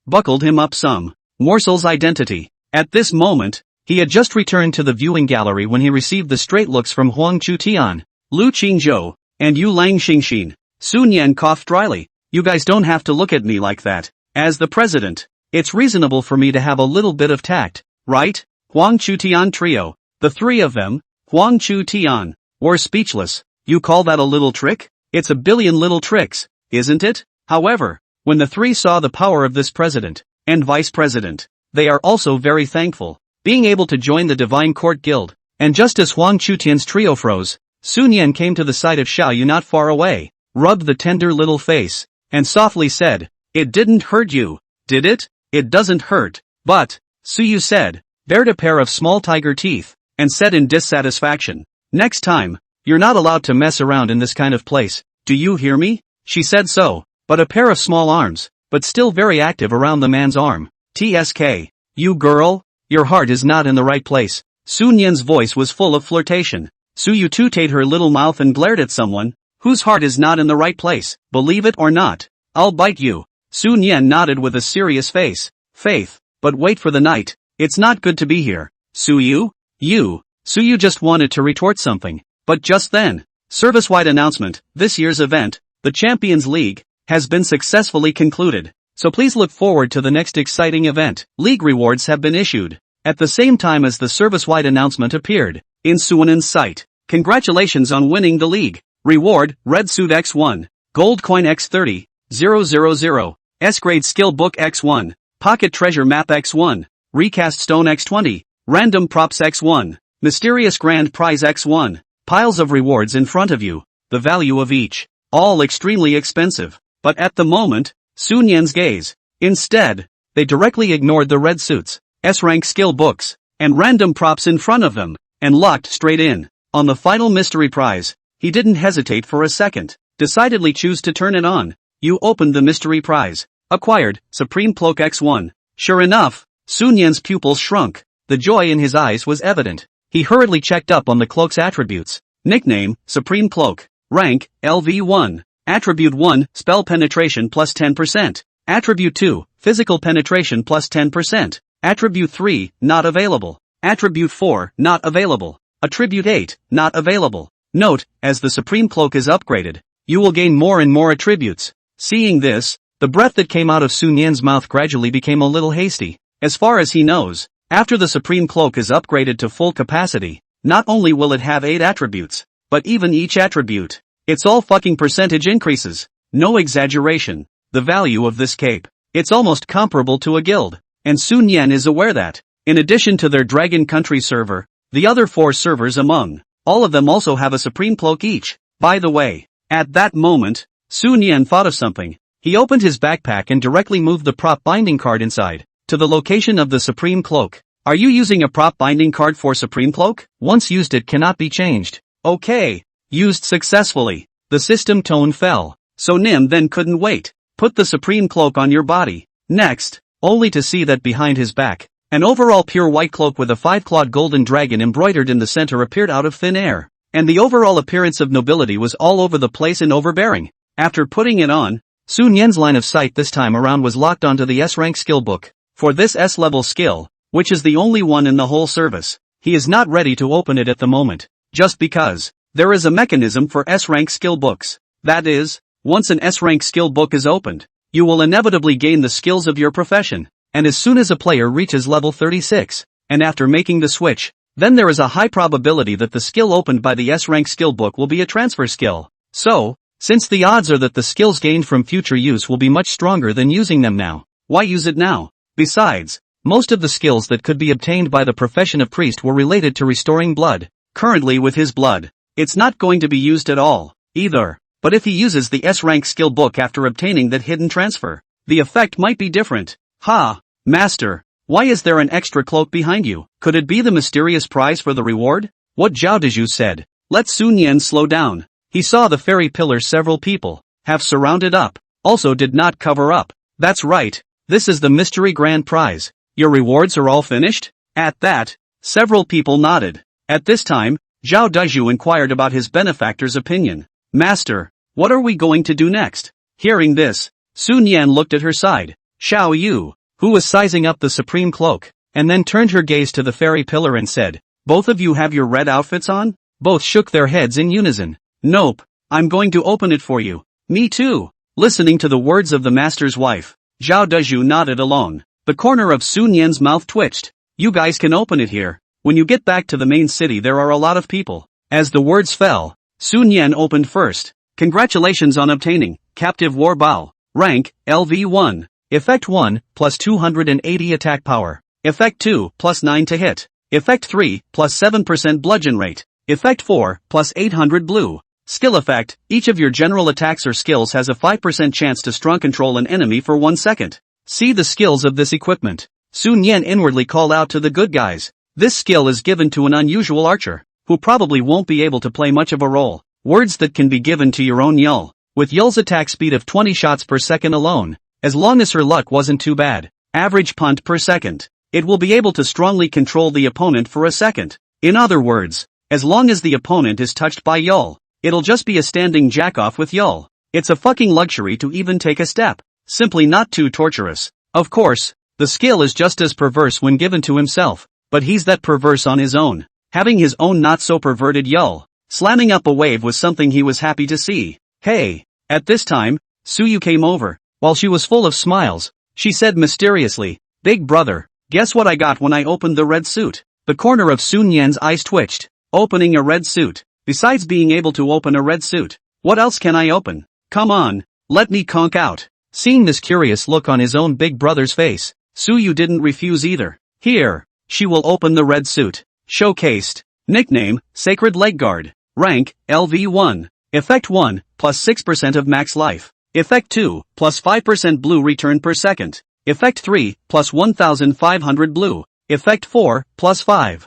buckled him up some morsels identity. At this moment, he had just returned to the viewing gallery when he received the straight looks from Huang Chutian, Lu Qingzhou, and Yu Lang Xingxin. Sun Yan coughed dryly. You guys don't have to look at me like that. As the president, it's reasonable for me to have a little bit of tact, right? Huang Chutian trio, the three of them, Huang Chutian, were speechless. You call that a little trick? It's a billion little tricks, isn't it? However, when the three saw the power of this president and vice president, they are also very thankful, being able to join the Divine Court Guild. And just as Huang Chutian's trio froze, Sun Yan came to the side of Xiao Yu not far away, rubbed the tender little face, and softly said, "It didn't hurt you, did it? It doesn't hurt, but," Su Yu said, bared a pair of small tiger teeth, and said in dissatisfaction, "Next time, you're not allowed to mess around in this kind of place, do you hear me?" She said so, but a pair of small arms, but still very active around the man's arm. "TSK, you girl, your heart is not in the right place." Sun Yan's voice was full of flirtation. Su Yu tutted her little mouth and glared at someone whose heart is not in the right place. Believe it or not, I'll bite you. Sun Yan nodded with a serious face. Faith, but wait for the night. It's not good to be here. Su Yu? You. Su Yu just wanted to retort something, but just then, service-wide announcement, this year's event, the Champions League, has been successfully concluded. So please look forward to the next exciting event. League rewards have been issued. At the same time as the service-wide announcement appeared in Suanen's site. Congratulations on winning the league. Reward, Red Suit X1, Gold Coin X30, 000, S-Grade Skill Book X1, Pocket Treasure Map X1, Recast Stone X20, Random Props X1, Mysterious Grand Prize X1, piles of rewards in front of you, the value of each, all extremely expensive. But at the moment, Sun Yan's gaze, instead, they directly ignored the red suits, S-rank skill books, and random props in front of them, and locked straight in on the final mystery prize. He didn't hesitate for a second, decidedly choose to turn it on. You opened the mystery prize. Acquired, Supreme Cloak X1. Sure enough, Sun Yan's pupils shrunk. The joy in his eyes was evident. He hurriedly checked up on the cloak's attributes. Nickname, Supreme Cloak. Rank, LV1. Attribute 1, Spell Penetration plus 10%. Attribute 2, Physical Penetration plus 10%. Attribute 3, not available. Attribute 4, not available. Attribute 8, not available. Note, as the Supreme Cloak is upgraded, you will gain more and more attributes. Seeing this, the breath that came out of Sun Yan's mouth gradually became a little hasty. As far as he knows, after the Supreme Cloak is upgraded to full capacity, not only will it have 8 attributes, but even each attribute, it's all fucking percentage increases. No exaggeration. The value of this cape, it's almost comparable to a guild. And Sun Yan is aware that, in addition to their Dragon Country server, the other 4 servers among all of them also have a Supreme Cloak each. By the way, at that moment, Sun Yan thought of something. He opened his backpack and directly moved the prop binding card inside, to the location of the Supreme Cloak. Are you using a prop binding card for Supreme Cloak? Once used it cannot be changed. Okay. Used successfully. The system tone fell. So Nim then couldn't wait. Put the Supreme Cloak on your body. Next, only to see that behind his back, an overall pure white cloak with a 5-clawed golden dragon embroidered in the center appeared out of thin air. And the overall appearance of nobility was all over the place and overbearing. After putting it on, Sun Yan's line of sight this time around was locked onto the S-rank skill book. For this S-level skill, which is the only one in the whole service, he is not ready to open it at the moment. Just because there is a mechanism for S-rank skill books. That is, once an S-rank skill book is opened, you will inevitably gain the skills of your profession. And as soon as a player reaches level 36, and after making the switch, then there is a high probability that the skill opened by the S-rank skill book will be a transfer skill. So, since the odds are that the skills gained from future use will be much stronger than using them now, why use it now? Besides, most of the skills that could be obtained by the profession of priest were related to restoring blood. Currently with his blood, it's not going to be used at all, either. But if he uses the S-rank skill book after obtaining that hidden transfer, the effect might be different. Ha! Master, why is there an extra cloak behind you? Could it be the mysterious prize for the reward? What Zhao Dezhu said. Let Sun Yan slow down. He saw the fairy pillar several people have surrounded up, also did not cover up. That's right, this is the mystery grand prize. Your rewards are all finished? At that, several people nodded. At this time, Zhao Dezhu inquired about his benefactor's opinion. Master, what are we going to do next? Hearing this, Sun Yan looked at her side, Xiao Yu, who was sizing up the supreme cloak, and then turned her gaze to the fairy pillar and said, both of you have your red outfits on? Both shook their heads in unison. Nope, I'm going to open it for you. Me too. Listening to the words of the master's wife, Zhao Dezhu nodded along. The corner of Sun Yan's mouth twitched. You guys can open it here. When you get back to the main city there are a lot of people. As the words fell, Sun Yan opened first. Congratulations on obtaining Captive War Bow. Rank, LV1. Effect 1, plus 280 attack power. Effect 2, plus 9 to hit. Effect 3, plus 7% bludgeon rate. Effect 4, plus 800 blue. Skill effect, each of your general attacks or skills has a 5% chance to strong control an enemy for 1 second. See the skills of this equipment. Sun Yan inwardly called out to the good guys. This skill is given to an unusual archer, who probably won't be able to play much of a role. Words that can be given to your own Yul. With Yul's attack speed of 20 shots per second alone, as long as her luck wasn't too bad, average punt per second, it will be able to strongly control the opponent for a second. In other words, as long as the opponent is touched by Yul, it'll just be a standing jack-off with Yul. It's a fucking luxury to even take a step. Simply not too torturous. Of course, the skill is just as perverse when given to himself, but he's that perverse on his own. Having his own not-so-perverted Yul slamming up a wave was something he was happy to see. Hey! At this time, Suyu came over. While she was full of smiles, she said mysteriously, Big brother, guess what I got when I opened the red suit? The corner of Sun Yan's eyes twitched. Opening a red suit. Besides being able to open a red suit, what else can I open? Come on, let me conk out. Seeing this curious look on his own big brother's face, Suyu didn't refuse either. Here, she will open the red suit. Showcased. Nickname, Sacred Leg Guard. Rank, LV1. Effect 1, plus 6% of max life. Effect 2, plus 5% blue return per second. Effect 3, plus 1500 blue. Effect 4, plus 5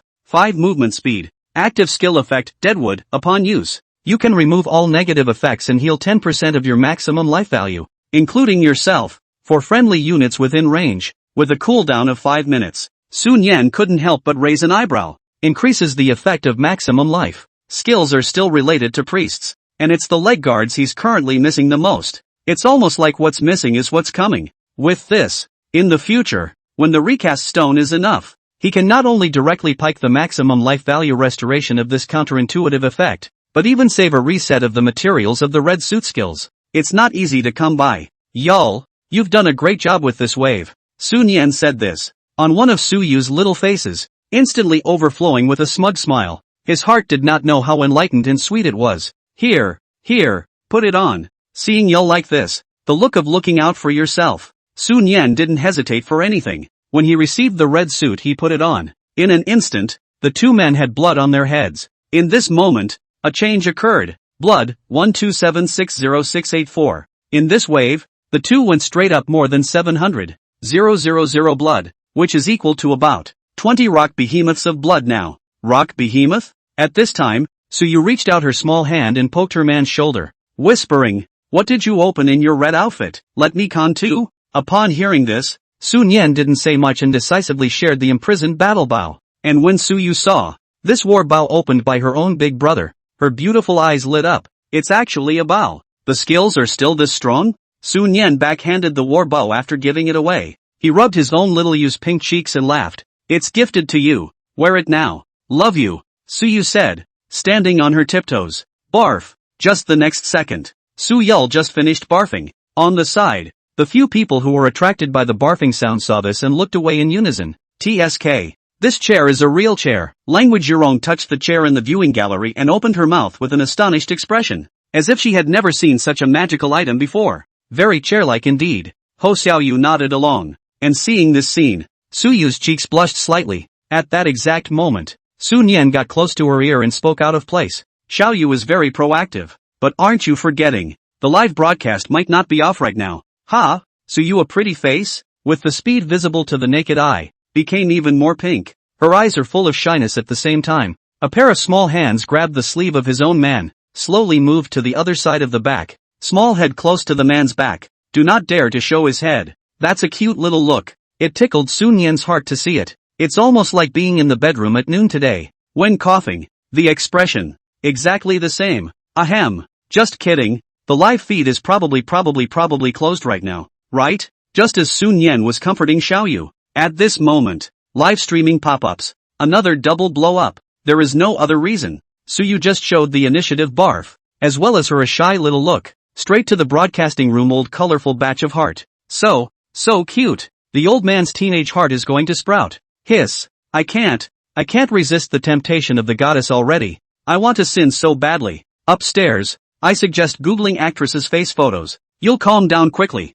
movement speed. Active skill effect, Deadwood, upon use. You can remove all negative effects and heal 10% of your maximum life value, including yourself, for friendly units within range, with a cooldown of 5 minutes. Sun Yan couldn't help but raise an eyebrow. Increases the effect of maximum life. Skills are still related to priests, and it's the leg guards he's currently missing the most. It's almost like what's missing is what's coming. With this, in the future, when the recast stone is enough, he can not only directly pike the maximum life value restoration of this counterintuitive effect, but even save a reset of the materials of the red suit skills. It's not easy to come by. Yul, you've done a great job with this wave. Sun Yan said this, on one of Suyu's little faces, instantly overflowing with a smug smile. His heart did not know how enlightened and sweet it was. Here, put it on. Seeing Yul like this, the look of looking out for yourself, Sun Yan didn't hesitate for anything. When he received the red suit he put it on. In an instant, the two men had blood on their heads. In this moment, a change occurred. Blood, 1276064. In this wave, the two went straight up more than 700. 000 blood, which is equal to about 20 rock behemoths of blood now. Rock behemoth? At this time, Suyu reached out her small hand and poked her man's shoulder, whispering, what did you open in your red outfit? Let me con too? Upon hearing this, Sun Yan didn't say much and decisively shared the imprisoned battle bow. And when Suyu saw this war bow opened by her own big brother, her beautiful eyes lit up. It's actually a bow. The skills are still this strong? Sun Yan backhanded the war bow after giving it away. He rubbed his own little Yu's pink cheeks and laughed. It's gifted to you. Wear it now. Love you, Suyu said, standing on her tiptoes. Barf. Just the next second, Su Yul just finished barfing. On the side, the few people who were attracted by the barfing sound saw this and looked away in unison. TSK. This chair is a real chair. Language Yurong touched the chair in the viewing gallery and opened her mouth with an astonished expression, as if she had never seen such a magical item before. Very chair-like indeed. Ho Xiaoyu nodded along, and seeing this scene, Suyu's cheeks blushed slightly. At that exact moment, Sun Yan got close to her ear and spoke out of place. Xiaoyu is very proactive. But aren't you forgetting? The live broadcast might not be off right now. Ha, Suyu, a pretty face? With the speed visible to the naked eye, became even more pink. Her eyes are full of shyness at the same time. A pair of small hands grabbed the sleeve of his own man, slowly moved to the other side of the back. Small head close to the man's back. Do not dare to show his head. That's a cute little look. It tickled Sun Yan's heart to see it. It's almost like being in the bedroom at noon today. When coughing, the expression. Exactly the same. Ahem. Just kidding. The live feed is probably closed right now, right? Just as Sun Yan was comforting Xiaoyu. At this moment, live streaming pop-ups. Another double blow up. There is no other reason. Suyu just showed the initiative barf, as well as her a shy little look, straight to the broadcasting room old colorful batch of heart. So cute. The old man's teenage heart is going to sprout. Hiss. I can't resist the temptation of the goddess already. I want to sin so badly. Upstairs, I suggest googling actresses' face photos. You'll calm down quickly.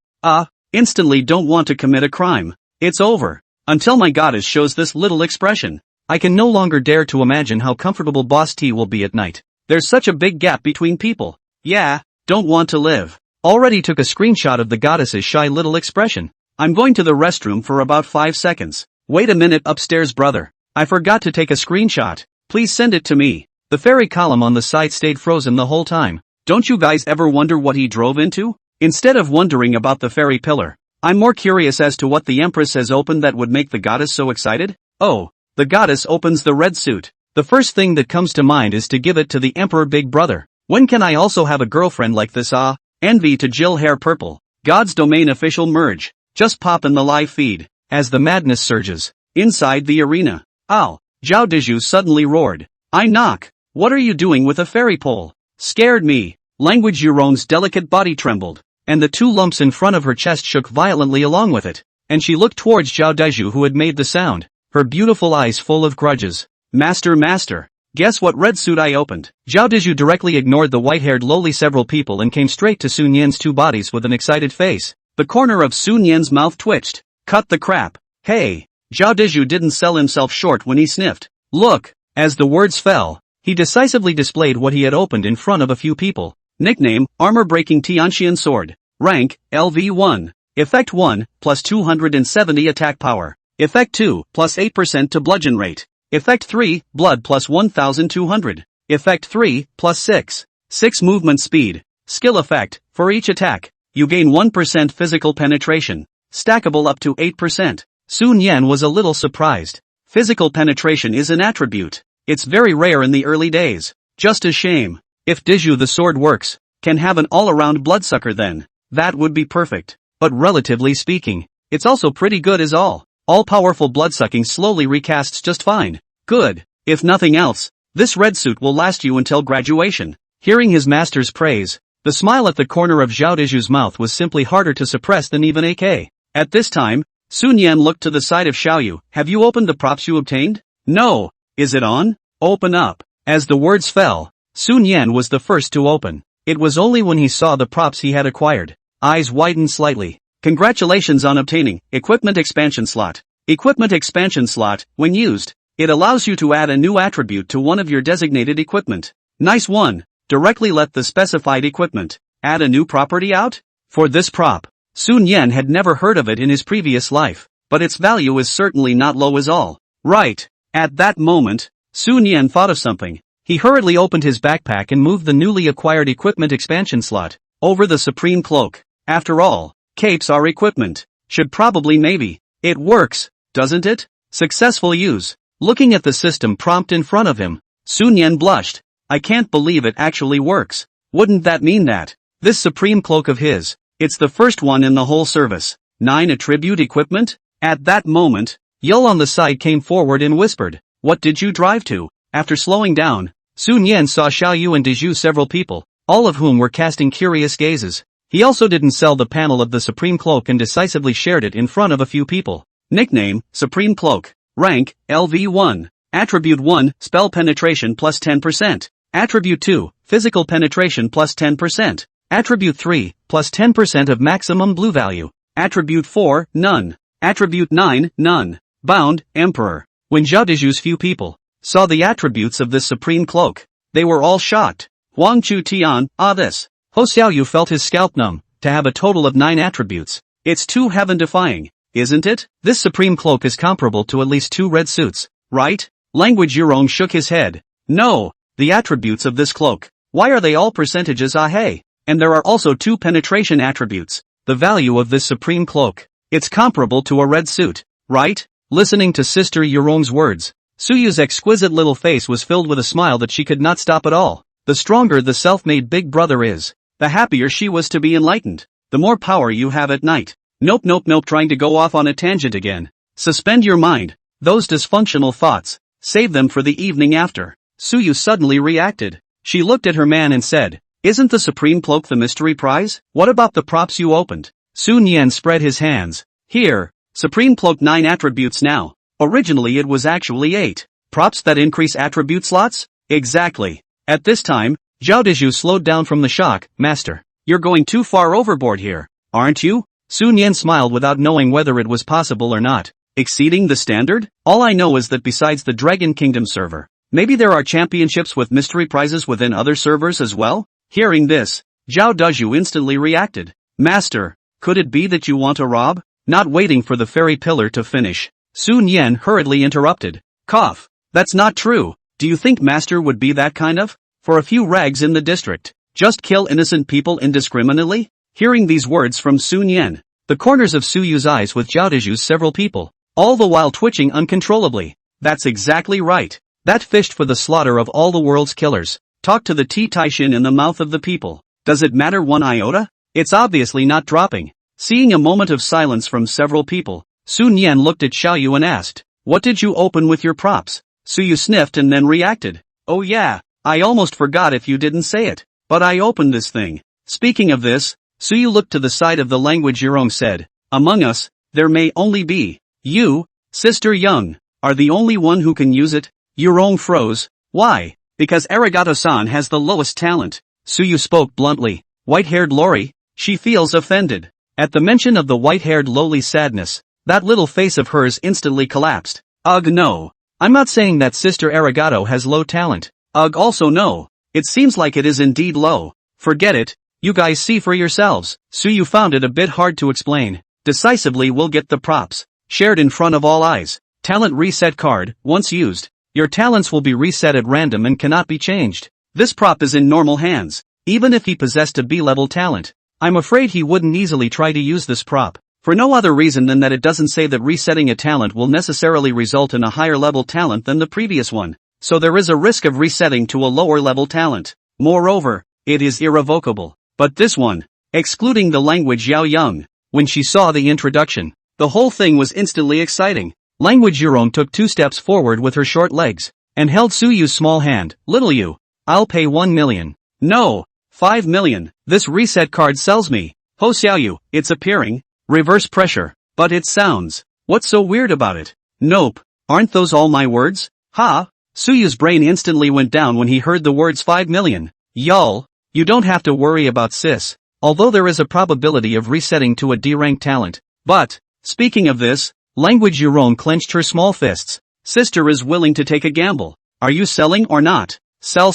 Instantly don't want to commit a crime. It's over. Until my goddess shows this little expression. I can no longer dare to imagine how comfortable Boss T will be at night. There's such a big gap between people. Yeah, don't want to live. Already took a screenshot of the goddess's shy little expression. I'm going to the restroom for about 5 seconds. Wait a minute upstairs brother. I forgot to take a screenshot. Please send it to me. The fairy column on the site stayed frozen the whole time. Don't you guys ever wonder what he drove into? Instead of wondering about the fairy pillar, I'm more curious as to what the Empress has opened that would make the goddess so excited. Oh, the goddess opens the red suit. The first thing that comes to mind is to give it to the Emperor Big Brother. When can I also have a girlfriend like this? Envy to Jill Hair Purple. God's domain official merge. Just pop in the live feed. As the madness surges. Inside the arena. Ow. Zhao Dizhu suddenly roared. I knock. What are you doing with a fairy pole? Scared me. Language Yuron's delicate body trembled. And the 2 lumps in front of her chest shook violently along with it. And she looked towards Zhao Dizhu who had made the sound. Her beautiful eyes full of grudges. Master. Guess what red suit I opened? Zhao Dizhu directly ignored the white-haired lowly several people and came straight to Sun Yan's 2 bodies with an excited face. The corner of Sun Yan's mouth twitched. Cut the crap. Hey. Zhao Dizhu didn't sell himself short when he sniffed. Look. As the words fell, he decisively displayed what he had opened in front of a few people. Nickname, Armor-Breaking Tianxian Sword. Rank, LV1. Effect 1, plus 270 attack power. Effect 2, plus 8% to bludgeon rate. Effect 3, blood plus 1200. Effect 3, plus 6 movement speed. Skill effect, for each attack, you gain 1% physical penetration. Stackable up to 8%. Sun Yan was a little surprised. Physical penetration is an attribute. It's very rare in the early days. Just a shame. If Dizhu the sword works, can have an all-around bloodsucker then. That would be perfect. But relatively speaking, it's also pretty good as all-powerful bloodsucking slowly recasts just fine. Good. If nothing else, this red suit will last you until graduation. Hearing his master's praise, the smile at the corner of Zhao Dizhu's mouth was simply harder to suppress than even AK. At this time, Sun Yan looked to the side of Xiaoyu. Have you opened the props you obtained? No. Is it on? Open up. As the words fell, Sun Yan was the first to open. It was only when he saw the props he had acquired. Eyes widened slightly. Congratulations on obtaining Equipment Expansion Slot. Equipment Expansion Slot, when used, it allows you to add a new attribute to one of your designated equipment. Nice one. Directly let the specified equipment add a new property out? For this prop, Sun Yan had never heard of it in his previous life, but its value is certainly not low as all. Right. At that moment, Sun Yan thought of something. He hurriedly opened his backpack and moved the newly acquired equipment expansion slot over the supreme cloak. After all, capes are equipment. Should probably maybe. It works, doesn't it? Successful use. Looking at the system prompt in front of him, Sun Yan blushed. I can't believe it actually works. Wouldn't that mean that this supreme cloak of his, it's the first one in the whole service. 9 attribute equipment? At that moment, Yul on the side came forward and whispered, what did you drive to? After slowing down, Sun Yan saw Xiaoyu and Dizhu several people, all of whom were casting curious gazes. He also didn't sell the panel of the supreme cloak and decisively shared it in front of a few people. Nickname, Supreme Cloak. Rank, LV1. Attribute 1, Spell Penetration plus 10%. Attribute 2, Physical Penetration plus 10%. Attribute 3, plus 10% of maximum blue value. Attribute 4, None. Attribute 9, None. Bound, Emperor. When Zhao Dizhu's few people saw the attributes of this supreme cloak, they were all shocked. Huang Chu Tian, this. Ho Xiaoyu felt his scalp numb. To have a total of 9 attributes, it's too heaven-defying, isn't it? This supreme cloak is comparable to at least 2 red suits, right? Language Yurong shook his head. No, the attributes of this cloak. Why are they all percentages? Hey. And there are also 2 penetration attributes. The value of this supreme cloak. It's comparable to a red suit, right? Listening to Sister Yurong's words, Suyu's exquisite little face was filled with a smile that she could not stop at all. The stronger the self-made big brother is, the happier she was to be enlightened. The more power you have at night. Nope, trying to go off on a tangent again. Suspend your mind. Those dysfunctional thoughts, save them for the evening after. Suyu suddenly reacted. She looked at her man and said, "Isn't the supreme cloak the mystery prize? What about the props you opened?" Sun Yan spread his hands. "Here, supreme cloak 9 attributes now. Originally it was actually 8. Props that increase attribute slots? Exactly." At this time, Zhao Dezhu slowed down from the shock. "Master, you're going too far overboard here, aren't you?" Sun Yan smiled without knowing whether it was possible or not. "Exceeding the standard? All I know is that besides the Dragon Kingdom server, maybe there are championships with mystery prizes within other servers as well?" Hearing this, Zhao Dezhu instantly reacted. "Master, could it be that you want to rob?" Not waiting for the fairy pillar to finish, Sun Yan hurriedly interrupted. "Cough. That's not true. Do you think Master would be that kind of? For a few rags in the district, just kill innocent people indiscriminately?" Hearing these words from Sun Yan, the corners of Suyu's eyes with Zhao Dezhu's several people, all the while twitching uncontrollably. "That's exactly right. That fished for the slaughter of all the world's killers. Talk to the Ti Taishin in the mouth of the people. Does it matter one iota? It's obviously not dropping." Seeing a moment of silence from several people, Sun Yan looked at Xiaoyu and asked, "What did you open with your props?" Suyu sniffed and then reacted. "Oh yeah, I almost forgot if you didn't say it. But I opened this thing." Speaking of this, Suyu looked to the side of the language Yurong said, "Among us, there may only be you, Sister Young, are the only one who can use it." Yurong froze. "Why?" "Because Arigato-san has the lowest talent." Suyu spoke bluntly. "White-haired Lori?" She feels offended. At the mention of the white-haired lowly's sadness, that little face of hers instantly collapsed. "Ugh no. I'm not saying that Sister Arigato has low talent. Ugh also no. It seems like it is indeed low. Forget it, you guys see for yourselves." Suyu found it a bit hard to explain. "Decisively we'll get the props. Shared in front of all eyes. Talent reset card, once used. Your talents will be reset at random and cannot be changed. This prop is in normal hands. Even if he possessed a B-level talent, I'm afraid he wouldn't easily try to use this prop. For no other reason than that it doesn't say that resetting a talent will necessarily result in a higher level talent than the previous one. So there is a risk of resetting to a lower level talent. Moreover, it is irrevocable. But this one, excluding the language Yao Young, when she saw the introduction, the whole thing was instantly exciting. Language Yurong took 2 steps forward with her short legs, and held Suyu's small hand. "Little you, I'll pay 1 million. No, 5 million. This reset card sells me." "Ho Xiaoyu, it's appearing. Reverse pressure. But it sounds. What's so weird about it?" "Nope. Aren't those all my words?" "Ha?" Suyu's brain instantly went down when he heard the words 5 million. "Y'all, you don't have to worry about sis. Although there is a probability of resetting to a D-rank talent. But, speaking of this, language Yurong clenched her small fists. Sister is willing to take a gamble. Are you selling or not? Sell.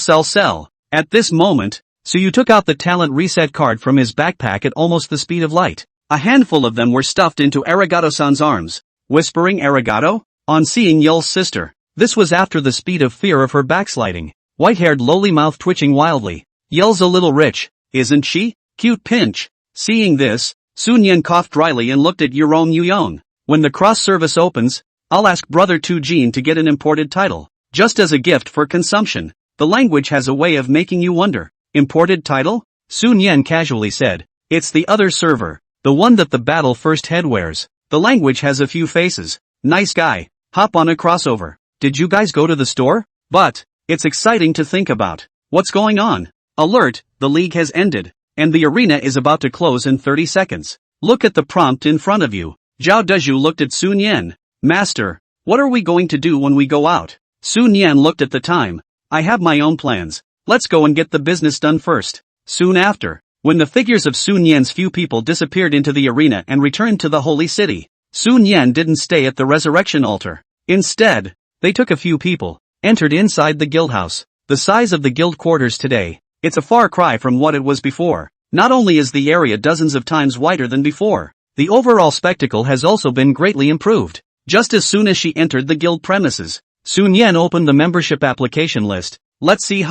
At this moment, Suyu took out the talent reset card from his backpack at almost the speed of light. A handful of them were stuffed into Arigato-san's arms. Whispering "Arigato?" on seeing Yul's sister. This was after the speed of fear of her backsliding. White-haired lowly mouth twitching wildly. "Yul's a little rich, isn't she? Cute pinch." Seeing this, Sun Yan coughed dryly and looked at Yurong Yuyong. "When the cross-service opens, I'll ask Brother Tu Jin to get an imported title. Just as a gift for consumption. The language has a way of making you wonder." "Imported title?" Sun Yan casually said. "It's the other server. The one that the battle first head wears. The language has a few faces. Nice guy. Hop on a crossover. Did you guys go to the store? But, it's exciting to think about. What's going on? Alert, the league has ended. And the arena is about to close in 30 seconds. Look at the prompt in front of you." Zhao Dezhu looked at Sun Yan. "Master, what are we going to do when we go out?" Sun Yan looked at the time. "I have my own plans. Let's go and get the business done first." Soon after, when the figures of Sun Yan's few people disappeared into the arena and returned to the holy city, Sun Yan didn't stay at the resurrection altar. Instead, they took a few people, entered inside the guild house. The size of the guild quarters today, it's a far cry from what it was before. Not only is the area dozens of times wider than before, the overall spectacle has also been greatly improved. Just as soon as she entered the guild premises, Sun Yan opened the membership application list. Let's see.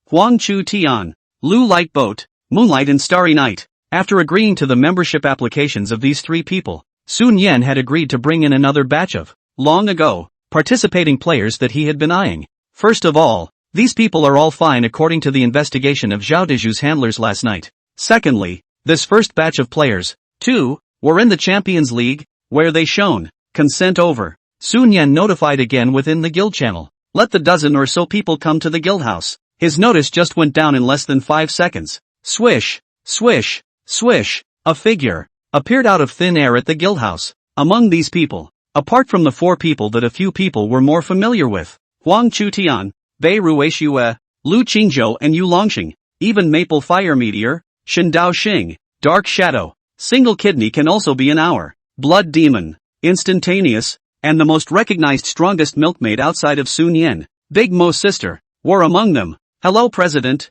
Huang Chu Tian, Lu Light Boat, Moonlight and Starry Night. After agreeing to the membership applications of these 3 people, Sun Yan had agreed to bring in another batch of. Long ago, participating players that he had been eyeing. First of all, these people are all fine according to the investigation of Zhao Deju's handlers last night. Secondly, this first batch of players, too, were in the Champions League, where they shown consent over. Sun Yan notified again within the guild channel. Let the dozen or so people come to the guild house. His notice just went down in less than 5 seconds. Swish, swish, swish, a figure appeared out of thin air at the guild house. Among these people, apart from the 4 people that a few people were more familiar with, Huang Chutian, Bei Ruixue, Lu Qingzhou and Yu Longxing, even Maple Fire Meteor, Shen Dao Xing, Dark Shadow, Single Kidney can also be an hour, Blood Demon, Instantaneous, and the most recognized strongest milkmaid outside of Sun Yan, Big Mo's sister, were among them. Hello President,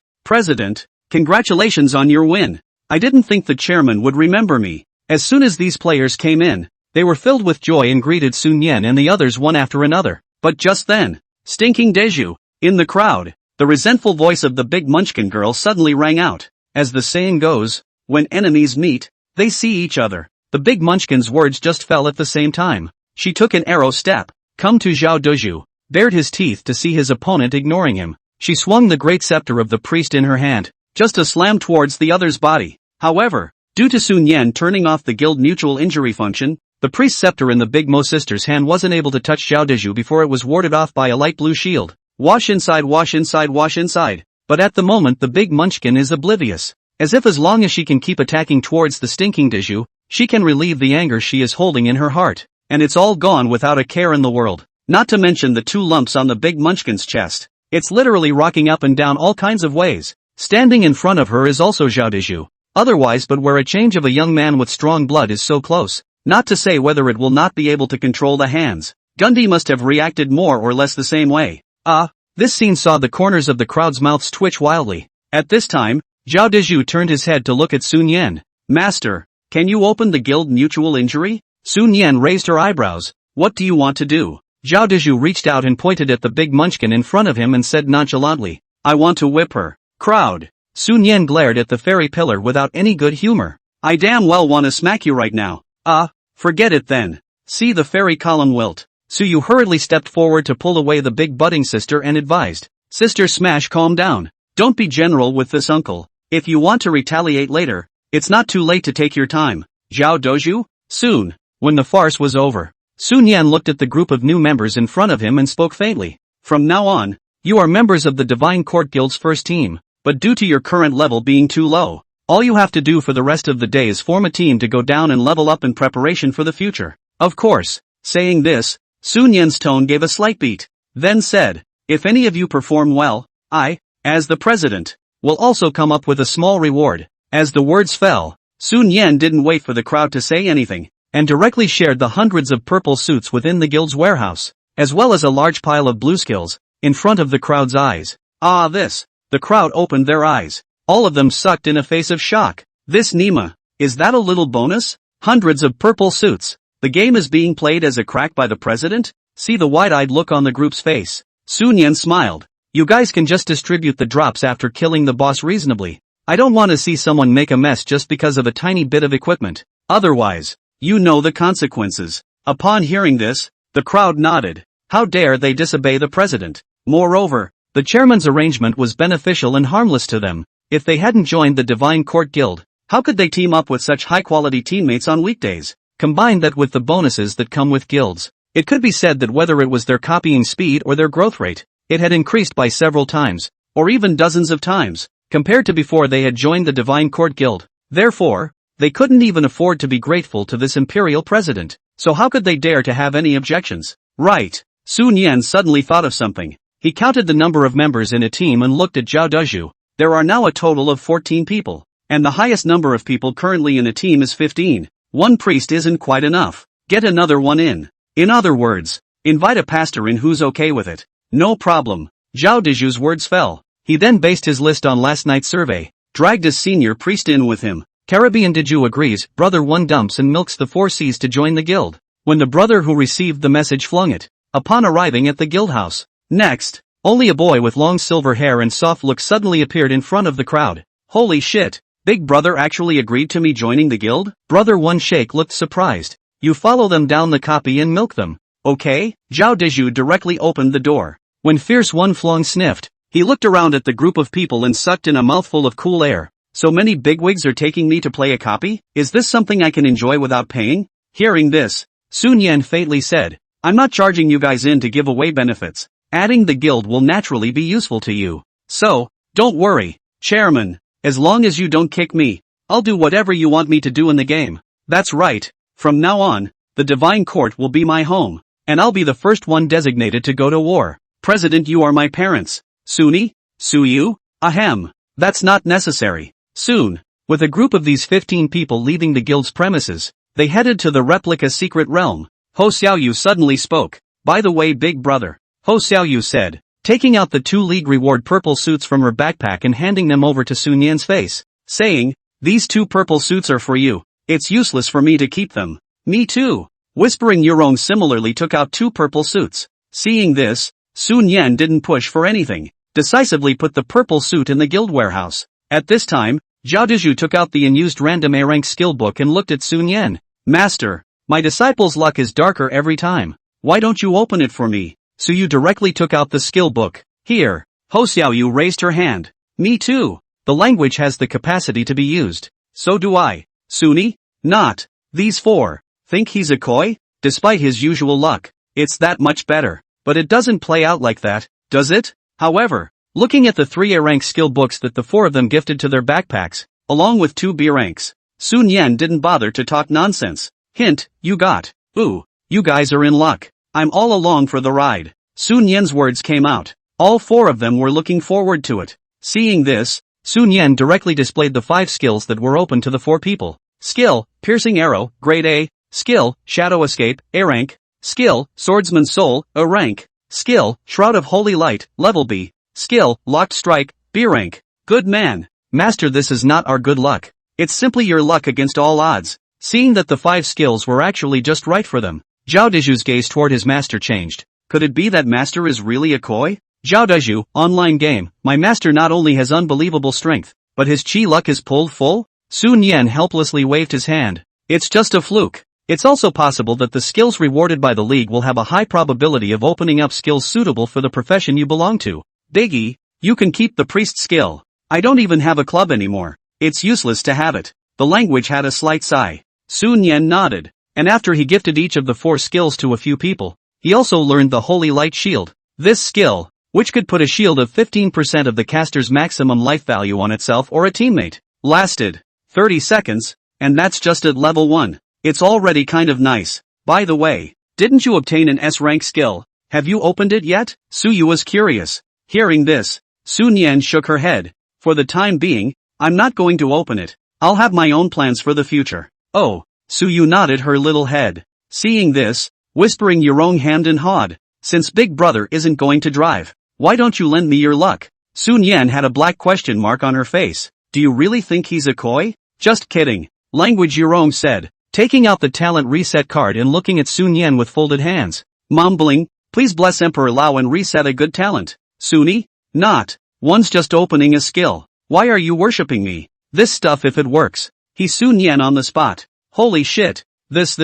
congratulations on your win. I didn't think the chairman would remember me. As soon as these players came in, they were filled with joy and greeted Sun Yan and the others one after another. But just then, Stinking Deju, in the crowd, the resentful voice of the big munchkin girl suddenly rang out. As the saying goes, when enemies meet, they see each other. The big munchkin's words just fell at the same time. She took an arrow step, come to Zhao Deju, bared his teeth to see his opponent ignoring him. She swung the great scepter of the priest in her hand, just a slam towards the other's body. However, due to Sun Yan turning off the guild mutual injury function, the priest's scepter in the Big Mo sister's hand wasn't able to touch Zhao Deju before it was warded off by a light blue shield. Wash inside, wash inside, wash inside. But at the moment the big munchkin is oblivious. As if as long as she can keep attacking towards the Stinking Deju, she can relieve the anger she is holding in her heart. And it's all gone without a care in the world. Not to mention the 2 lumps on the big munchkin's chest. It's literally rocking up and down all kinds of ways. Standing in front of her is also Zhao Deju. Otherwise, but where a change of a young man with strong blood is so close, not to say whether it will not be able to control the hands. Gundy must have reacted more or less the same way. This scene saw the corners of the crowd's mouths twitch wildly. At this time, Zhao Deju turned his head to look at Sun Yan. Master, can you open the guild mutual injury? Sun Yan raised her eyebrows. What do you want to do? Zhao Deju reached out and pointed at the big munchkin in front of him and said nonchalantly, I want to whip her. Crowd. Sun Yan glared at the fairy pillar without any good humor. I damn well want to smack you right now. Forget it then. See the fairy column wilt. Suyu hurriedly stepped forward to pull away the big budding sister and advised, Sister Smash, calm down. Don't be general with this uncle. If you want to retaliate later, it's not too late to take your time. Zhao Doju? Soon. When the farce was over, Sun Yan looked at the group of new members in front of him and spoke faintly. From now on, you are members of the Divine Court Guild's first team, but due to your current level being too low, all you have to do for the rest of the day is form a team to go down and level up in preparation for the future. Of course. Saying this, Sun Yan's tone gave a slight beat, then said, if any of you perform well, I, as the president, will also come up with a small reward. As the words fell, Sun Yan didn't wait for the crowd to say anything, and directly shared the hundreds of purple suits within the guild's warehouse, as well as a large pile of blue skills, in front of the crowd's eyes. The crowd opened their eyes. All of them sucked in a face of shock. This Nima, is that a little bonus? Hundreds of purple suits. The game is being played as a crack by the president? See the wide-eyed look on the group's face. Sun Yan smiled. You guys can just distribute the drops after killing the boss reasonably. I don't want to see someone make a mess just because of a tiny bit of equipment. Otherwise, you know the consequences. Upon hearing this, the crowd nodded. How dare they disobey the president? Moreover, the chairman's arrangement was beneficial and harmless to them. If they hadn't joined the Divine Court Guild, how could they team up with such high-quality teammates on weekdays? Combine that with the bonuses that come with guilds. It could be said that whether it was their copying speed or their growth rate, it had increased by several times, or even dozens of times, compared to before they had joined the Divine Court Guild. Therefore, they couldn't even afford to be grateful to this imperial president. So how could they dare to have any objections? Right. Sun Yan suddenly thought of something. He counted the number of members in a team and looked at Zhao Deju. There are now a total of 14 people, and the highest number of people currently in a team is 15. One priest isn't quite enough. Get another one in. In other words, invite a pastor in who's okay with it. No problem. Zhao Deju's words fell. He then based his list on last night's survey, dragged his senior priest in with him. Caribbean Deju agrees, brother 1 dumps and milks the 4 C's to join the guild. When the brother who received the message flung it, upon arriving at the guild house. Next, only a boy with long silver hair and soft look suddenly appeared in front of the crowd. Holy shit, Big Brother actually agreed to me joining the guild? Brother 1 Shake looked surprised. You follow them down the copy and milk them. okay? Zhao Dezhu directly opened the door. When Fierce One Flung sniffed, he looked around at the group of people and sucked in a mouthful of cool air. So many bigwigs are taking me to play a copy? Is this something I can enjoy without paying? Hearing this, Sun Yan faintly said, I'm not charging you guys in to give away benefits. Adding the guild will naturally be useful to you. So, don't worry, Chairman. As long as you don't kick me, I'll do whatever you want me to do in the game. That's right. From now on, the Divine Court will be my home, and I'll be the first one designated to go to war. President, you are my parents. Suni? Suyu? Ahem. That's not necessary. Soon, with a group of these 15 people leaving the guild's premises, they headed to the replica secret realm. Ho Xiaoyu suddenly spoke. By the way, big brother, Ho Xiaoyu said, taking out the 2 league reward purple suits from her backpack and handing them over to Sun Yan's face, saying, these 2 purple suits are for you. It's useless for me to keep them. Me too. Whispering Yurong similarly took out 2 purple suits. Seeing this, Sun Yan didn't push for anything, decisively put the purple suit in the guild warehouse. At this time, Zhao Dezhu took out the unused random A-rank skill book and looked at Sun Yan. Master, my disciple's luck is darker every time. Why don't you open it for me? Suyu directly took out the skill book. Here. Ho Xiaoyu raised her hand. Me too. The language has the capacity to be used. So do I. Suni? Not. These 4. Think he's a koi? Despite his usual luck, it's that much better. But it doesn't play out like that, does it? However, looking at the 3 A-rank skill books that the 4 of them gifted to their backpacks, along with 2 B ranks, Sun Yan didn't bother to talk nonsense. Hint, you got. Ooh, you guys are in luck. I'm all along for the ride. Sun Yan's words came out. All 4 of them were looking forward to it. Seeing this, Sun Yan directly displayed the 5 skills that were open to the 4 people. Skill, Piercing Arrow, Grade A. Skill, Shadow Escape, A rank. Skill, Swordsman Soul, A rank. Skill, Shroud of Holy Light, Level B. Skill, Locked Strike, B rank. Good man. Master, this is not our good luck. It's simply your luck against all odds. Seeing that the 5 skills were actually just right for them, Zhao Dezhu's gaze toward his master changed. Could it be that master is really a koi? Zhao Dezhu, online game, my master not only has unbelievable strength, but his chi luck is pulled full? Sun Yan helplessly waved his hand. It's just a fluke. It's also possible that the skills rewarded by the league will have a high probability of opening up skills suitable for the profession you belong to. Biggie, you can keep the priest skill. I don't even have a club anymore. It's useless to have it. The language had a slight sigh. Sun Yan nodded, and after he gifted each of the 4 skills to a few people, he also learned the Holy Light Shield. This skill, which could put a shield of 15% of the caster's maximum life value on itself or a teammate, lasted 30 seconds, and that's just at level 1. It's already kind of nice. By the way, didn't you obtain an S-rank skill? Have you opened it yet? Suyu was curious. Hearing this, Sun Yan shook her head. For the time being, I'm not going to open it. I'll have my own plans for the future. Oh, Suyu nodded her little head. Seeing this, whispering Yurong hammed and hawed. Since Big Brother isn't going to drive, why don't you lend me your luck? Sun Yan had a black question mark on her face. Do you really think he's a koi? Just kidding. Language Yurong said, taking out the talent reset card and looking at Sun Yan with folded hands. Mumbling, please bless Emperor Lao and reset a good talent. Suni? Not. One's just opening a skill. Why are you worshipping me? This stuff if it works. He's Sun Yan on the spot. Holy shit. This.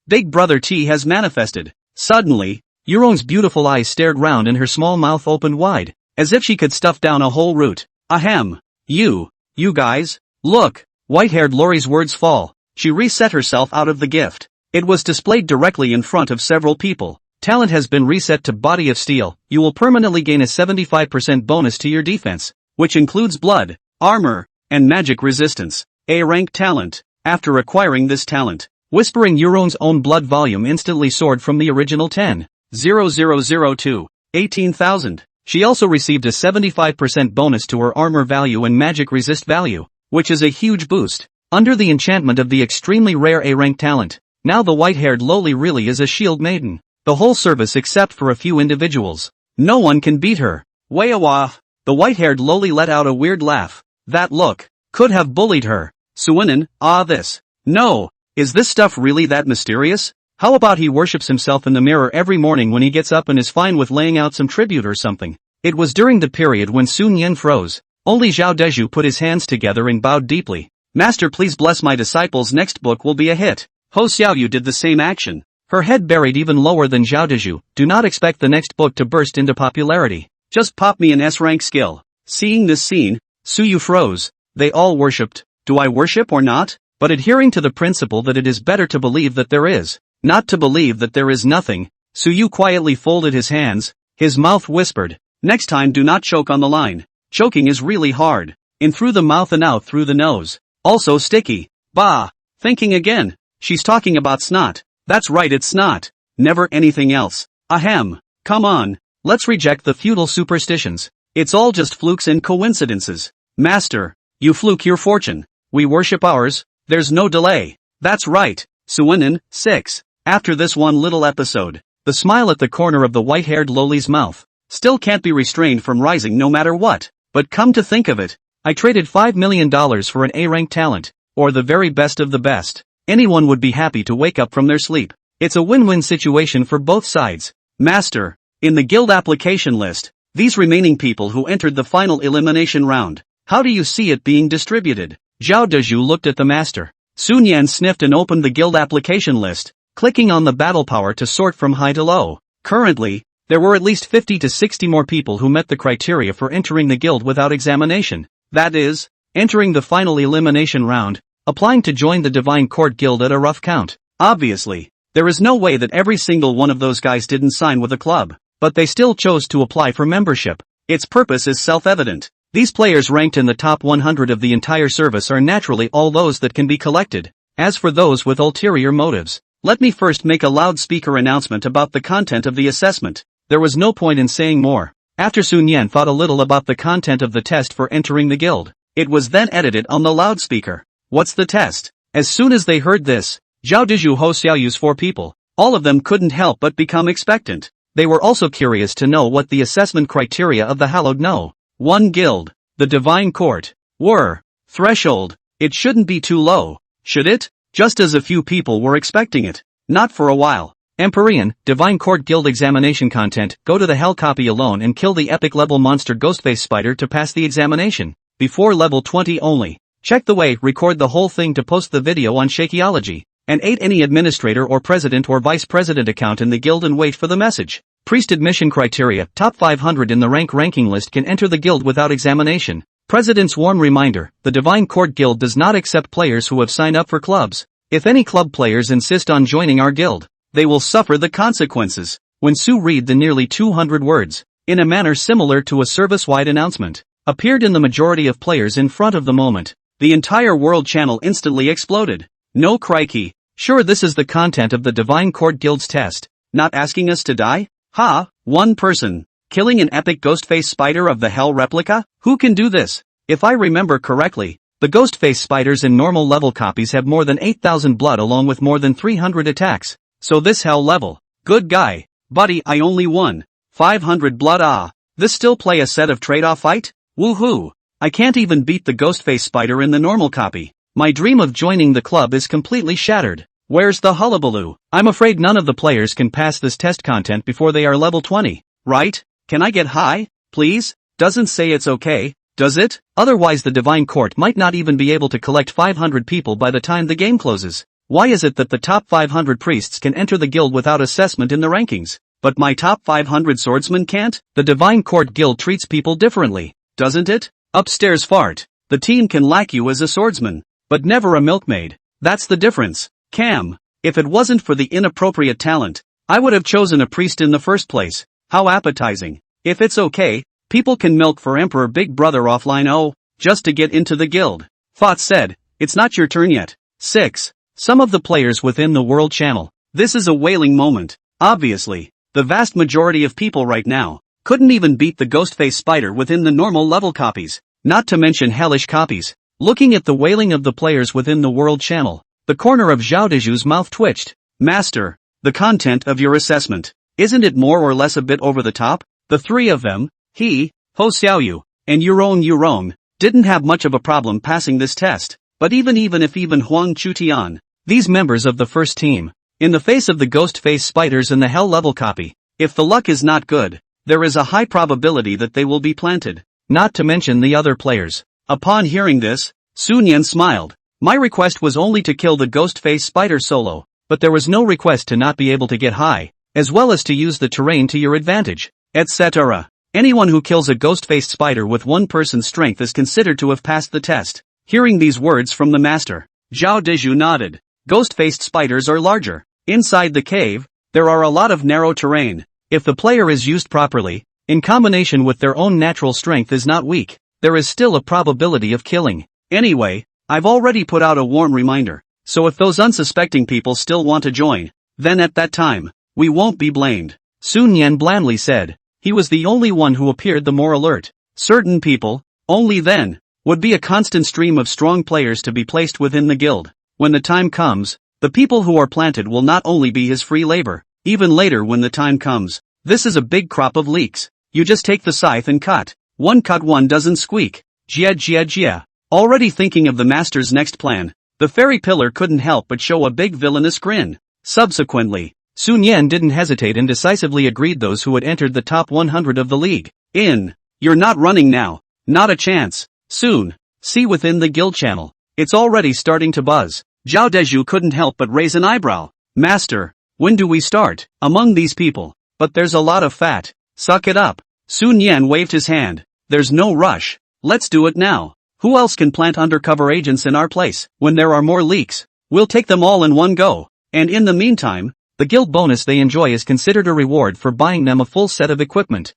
Big Brother T has manifested. Suddenly, Yurong's beautiful eyes stared round and her small mouth opened wide, as if she could stuff down a whole root. Ahem. You guys, look. White-haired Lori's words fall. She reset herself out of the gift. It was displayed directly in front of several people. Talent has been reset to Body of Steel. You will permanently gain a 75% bonus to your defense, which includes blood, armor, and magic resistance. A-rank talent. After acquiring this talent, whispering Yurong's own blood volume instantly soared from the original 10,000 to 18,000. She also received a 75% bonus to her armor value and magic resist value, which is a huge boost. Under the enchantment of the extremely rare A-rank talent, now the white-haired loli really is a shield maiden. The whole service except for a few individuals. No one can beat her. Wayawa. The white-haired loli let out a weird laugh. That look could have bullied her. Suinin, this. No. Is this stuff really that mysterious? How about he worships himself in the mirror every morning when he gets up and is fine with laying out some tribute or something? It was during the period when Sun Yan froze. Only Zhao Dezhu put his hands together and bowed deeply. Master, please bless my disciple's next book will be a hit. Ho Xiaoyu did the same action. her head buried even lower than Zhao Dezhu. Do not expect the next book to burst into popularity. Just pop me an S-rank skill. Seeing this scene, Suyu froze. They all worshipped. Do I worship or not? But adhering to the principle that it is better to believe that there is, not to believe that there is nothing, Suyu quietly folded his hands. His mouth whispered, next time do not choke on the line. Choking is really hard. In through the mouth and out through the nose. Also sticky. Bah. Thinking again. She's talking about snot. That's right, it's snot. Never anything else. Ahem. Come on. Let's reject the feudal superstitions. It's all just flukes and coincidences. Master, you fluke your fortune. We worship ours. There's no delay. That's right. Suinin, 6. After this one little episode, the smile at the corner of the white-haired lowly's mouth still can't be restrained from rising no matter what. But come to think of it, I traded $5 million for an A-rank talent, or the very best of the best. Anyone would be happy to wake up from their sleep. It's a win-win situation for both sides. Master, in the guild application list, these remaining people who entered the final elimination round, how do you see it being distributed? Zhao Dezhu looked at the master. Sun Yan sniffed and opened the guild application list, clicking on the battle power to sort from high to low. Currently, there were at least 50 to 60 more people who met the criteria for entering the guild without examination. That is, entering the final elimination round, applying to join the Divine Court Guild at a rough count. Obviously, there is no way that every single one of those guys didn't sign with a club, but they still chose to apply for membership. Its purpose is self-evident. These players ranked in the top 100 of the entire service are naturally all those that can be collected. As for those with ulterior motives, let me first make a loudspeaker announcement about the content of the assessment. There was no point in saying more. After Sun Yan thought a little about the content of the test for entering the guild, it was then edited on the loudspeaker. What's the test? As soon as they heard this, Zhao Dezhu Ho Xiaoyu's 4 people, all of them couldn't help but become expectant. They were also curious to know what the assessment criteria of the Hallowed No. 1 guild, the Divine Court, were. Threshold. It shouldn't be too low, should it? Just as a few people were expecting it. Not for a while. Empyrean, Divine Court Guild examination content. Go to the hell copy alone and kill the epic level monster Ghostface Spider to pass the examination. Before level 20 only. Check the way, record the whole thing to post the video on Shakeology. And 8 any administrator or president or vice president account in the guild and wait for the message. Priest admission criteria. Top 500 in the ranking list can enter the guild without examination. President's warm reminder, the Divine Court Guild does not accept players who have signed up for clubs. If any club players insist on joining our guild, they will suffer the consequences. When Sue read the nearly 200 words, in a manner similar to a service-wide announcement, appeared in the majority of players in front of the moment, the entire world channel instantly exploded. No crikey, sure this is the content of the Divine Court Guild's test, not asking us to die? Ha, one person, killing an epic Ghostface Spider of the Hell replica? Who can do this? If I remember correctly, the Ghostface Spiders in normal level copies have more than 8,000 blood along with more than 300 attacks. So this hell level. Good guy. Buddy, I only won. 500 blood. This still play a set of trade-off fight? Woohoo. I can't even beat the Ghostface Spider in the normal copy. My dream of joining the club is completely shattered. Where's the hullabaloo? I'm afraid none of the players can pass this test content before they are level 20. Right? Can I get high? Please? Doesn't say it's okay, does it? Otherwise the Divine Court might not even be able to collect 500 people by the time the game closes. Why is it that the top 500 priests can enter the guild without assessment in the rankings, but my top 500 swordsmen can't? The Divine Court Guild treats people differently, doesn't it? Upstairs fart. The team can lack you as a swordsman, but never a milkmaid. That's the difference. Cam, if it wasn't for the inappropriate talent, I would have chosen a priest in the first place. How appetizing. If it's okay, people can milk for Emperor Big Brother offline just to get into the guild. Thought said, it's not your turn yet. 6. Some of the players within the World Channel. This is a wailing moment. Obviously, the vast majority of people right now couldn't even beat the Ghostface Spider within the normal level copies, not to mention hellish copies. Looking at the wailing of the players within the World Channel, the corner of Zhao Dezhu's mouth twitched. Master, the content of your assessment, isn't it more or less a bit over the top? The 3 of them, he, Ho Xiaoyu, and Yurong, didn't have much of a problem passing this test, but even if Huang Chutian, these members of the first team, in the face of the Ghostface Spiders in the hell level copy, if the luck is not good, there is a high probability that they will be planted, not to mention the other players. Upon hearing this, Sun Yan smiled. My request was only to kill the Ghostface Spider solo. but there was no request to not be able to get high, as well as to use the terrain to your advantage, etc. Anyone who kills a ghost-faced spider with one person's strength is considered to have passed the test. Hearing these words from the master, Zhao Deju nodded. Ghost-faced spiders are larger. Inside the cave, there are a lot of narrow terrain. If the player is used properly, in combination with their own natural strength is not weak, there is still a probability of killing. Anyway, I've already put out a warm reminder, so if those unsuspecting people still want to join, then at that time, we won't be blamed. Sun Yan blandly said. He was the only one who appeared the more alert. Certain people, only then, would be a constant stream of strong players to be placed within the guild. When the time comes, the people who are planted will not only be his free labor, even later when the time comes. This is a big crop of leeks. You just take the scythe and cut. One doesn't squeak. Jia. Already thinking of the master's next plan, the fairy pillar couldn't help but show a big villainous grin. Subsequently, Sun Yan didn't hesitate and decisively agreed those who had entered the top 100 of the league. You're not running now. Not a chance. Soon. See within the guild channel. It's already starting to buzz. Zhao Deju couldn't help but raise an eyebrow. Master, when do we start? Among these people. But there's a lot of fat. Suck it up. Sun Yan waved his hand. There's no rush. Let's do it now. Who else can plant undercover agents in our place? When there are more leaks, we'll take them all in one go. And in the meantime, the guild bonus they enjoy is considered a reward for buying them a full set of equipment.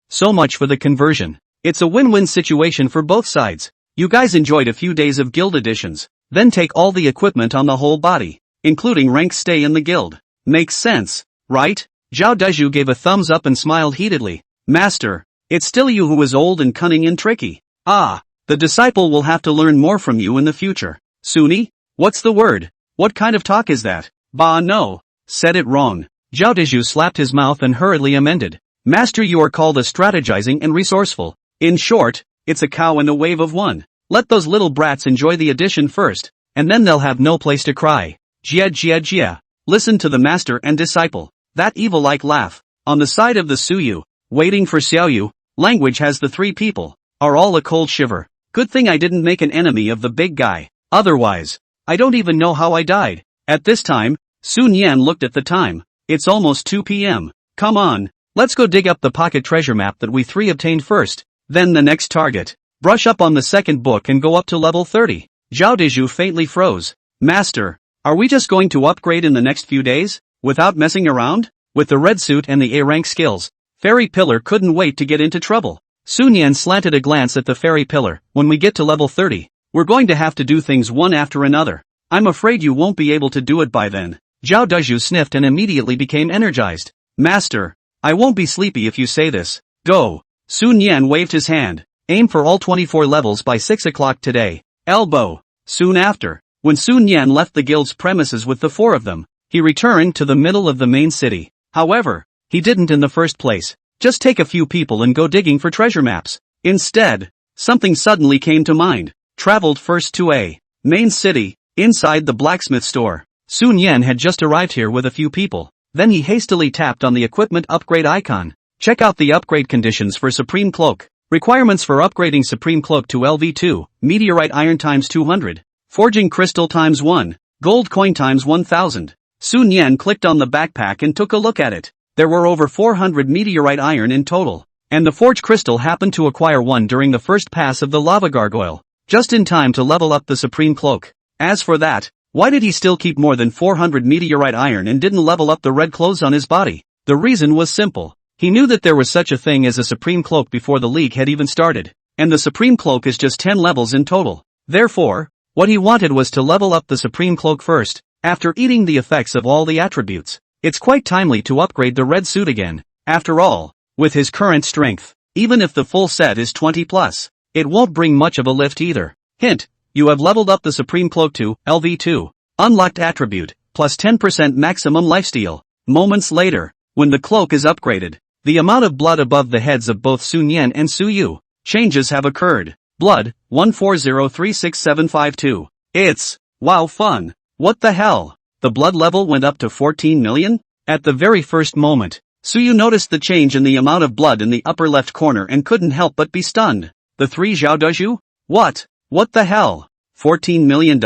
So much for the conversion. It's a win-win situation for both sides. You guys enjoyed a few days of guild additions, then take all the equipment on the whole body, including rank stay in the guild. Makes sense, right? Zhao Deju gave a thumbs up and smiled heatedly. Master, it's still you who is old and cunning and tricky. The disciple will have to learn more from you in the future. Suni? What's the word? What kind of talk is that? No. Said it wrong. Zhao Deju slapped his mouth and hurriedly amended. Master, you are called a strategizing and resourceful. In short, it's a cow and a wave of one. Let those little brats enjoy the addition first, and then they'll have no place to cry. Jia. Listen to the master and disciple. That evil-like laugh. On the side of the Suyu, waiting for Xiaoyu, language has the three people, are all a cold shiver. Good thing I didn't make an enemy of the big guy. Otherwise, I don't even know how I died. At this time, Sun Yan looked at the time. It's almost 2 p.m. Come on, let's go dig up the pocket treasure map that we three obtained first. Then the next target. Brush up on the second book and go up to level 30. Zhao Deju faintly froze. Master, are we just going to upgrade in the next few days, without messing around? With the red suit and the A-rank skills, Fairy Pillar couldn't wait to get into trouble. Sun Yan slanted a glance at the Fairy Pillar. When we get to level 30, we're going to have to do things one after another. I'm afraid you won't be able to do it by then. Zhao Deju sniffed and immediately became energized. Master, I won't be sleepy if you say this. Go. Sun Yan waved his hand. Aim for all 24 levels by 6 o'clock today. Elbow. Soon after, when Sun Yan left the guild's premises with the four of them, he returned to the middle of the main city. However, he didn't in the first place just take a few people and go digging for treasure maps. Instead, something suddenly came to mind. Traveled first to a main city, inside the blacksmith store. Sun Yan had just arrived here with a few people. Then he hastily tapped on the equipment upgrade icon. Check out the upgrade conditions for Supreme Cloak. Requirements for upgrading Supreme Cloak to LV2, Meteorite Iron times 200, Forging Crystal times 1, Gold Coin times 1000. Sun Yan clicked on the backpack and took a look at it. There were over 400 Meteorite Iron in total, and the Forge Crystal happened to acquire one during the first pass of the Lava Gargoyle, just in time to level up the Supreme Cloak. As for that, why did he still keep more than 400 Meteorite Iron and didn't level up the red clothes on his body? The reason was simple. He knew that there was such a thing as a Supreme Cloak before the league had even started, and the Supreme Cloak is just 10 levels in total. Therefore, what he wanted was to level up the Supreme Cloak first, after eating the effects of all the attributes. It's quite timely to upgrade the red suit again. After all, with his current strength, even if the full set is 20 plus, it won't bring much of a lift either. Hint, you have leveled up the Supreme Cloak to LV2. Unlocked attribute, plus 10% maximum lifesteal. Moments later, when the cloak is upgraded, the amount of blood above the heads of both Sun Yan and Su Yu, changes have occurred. Blood, 140,36752. It's, wow, fun. What the hell? The blood level went up to 14 million? At the very first moment, Su Yu noticed the change in the amount of blood in the upper left corner and couldn't help but be stunned. The three Zhao Deju? What? What the hell? $14 million?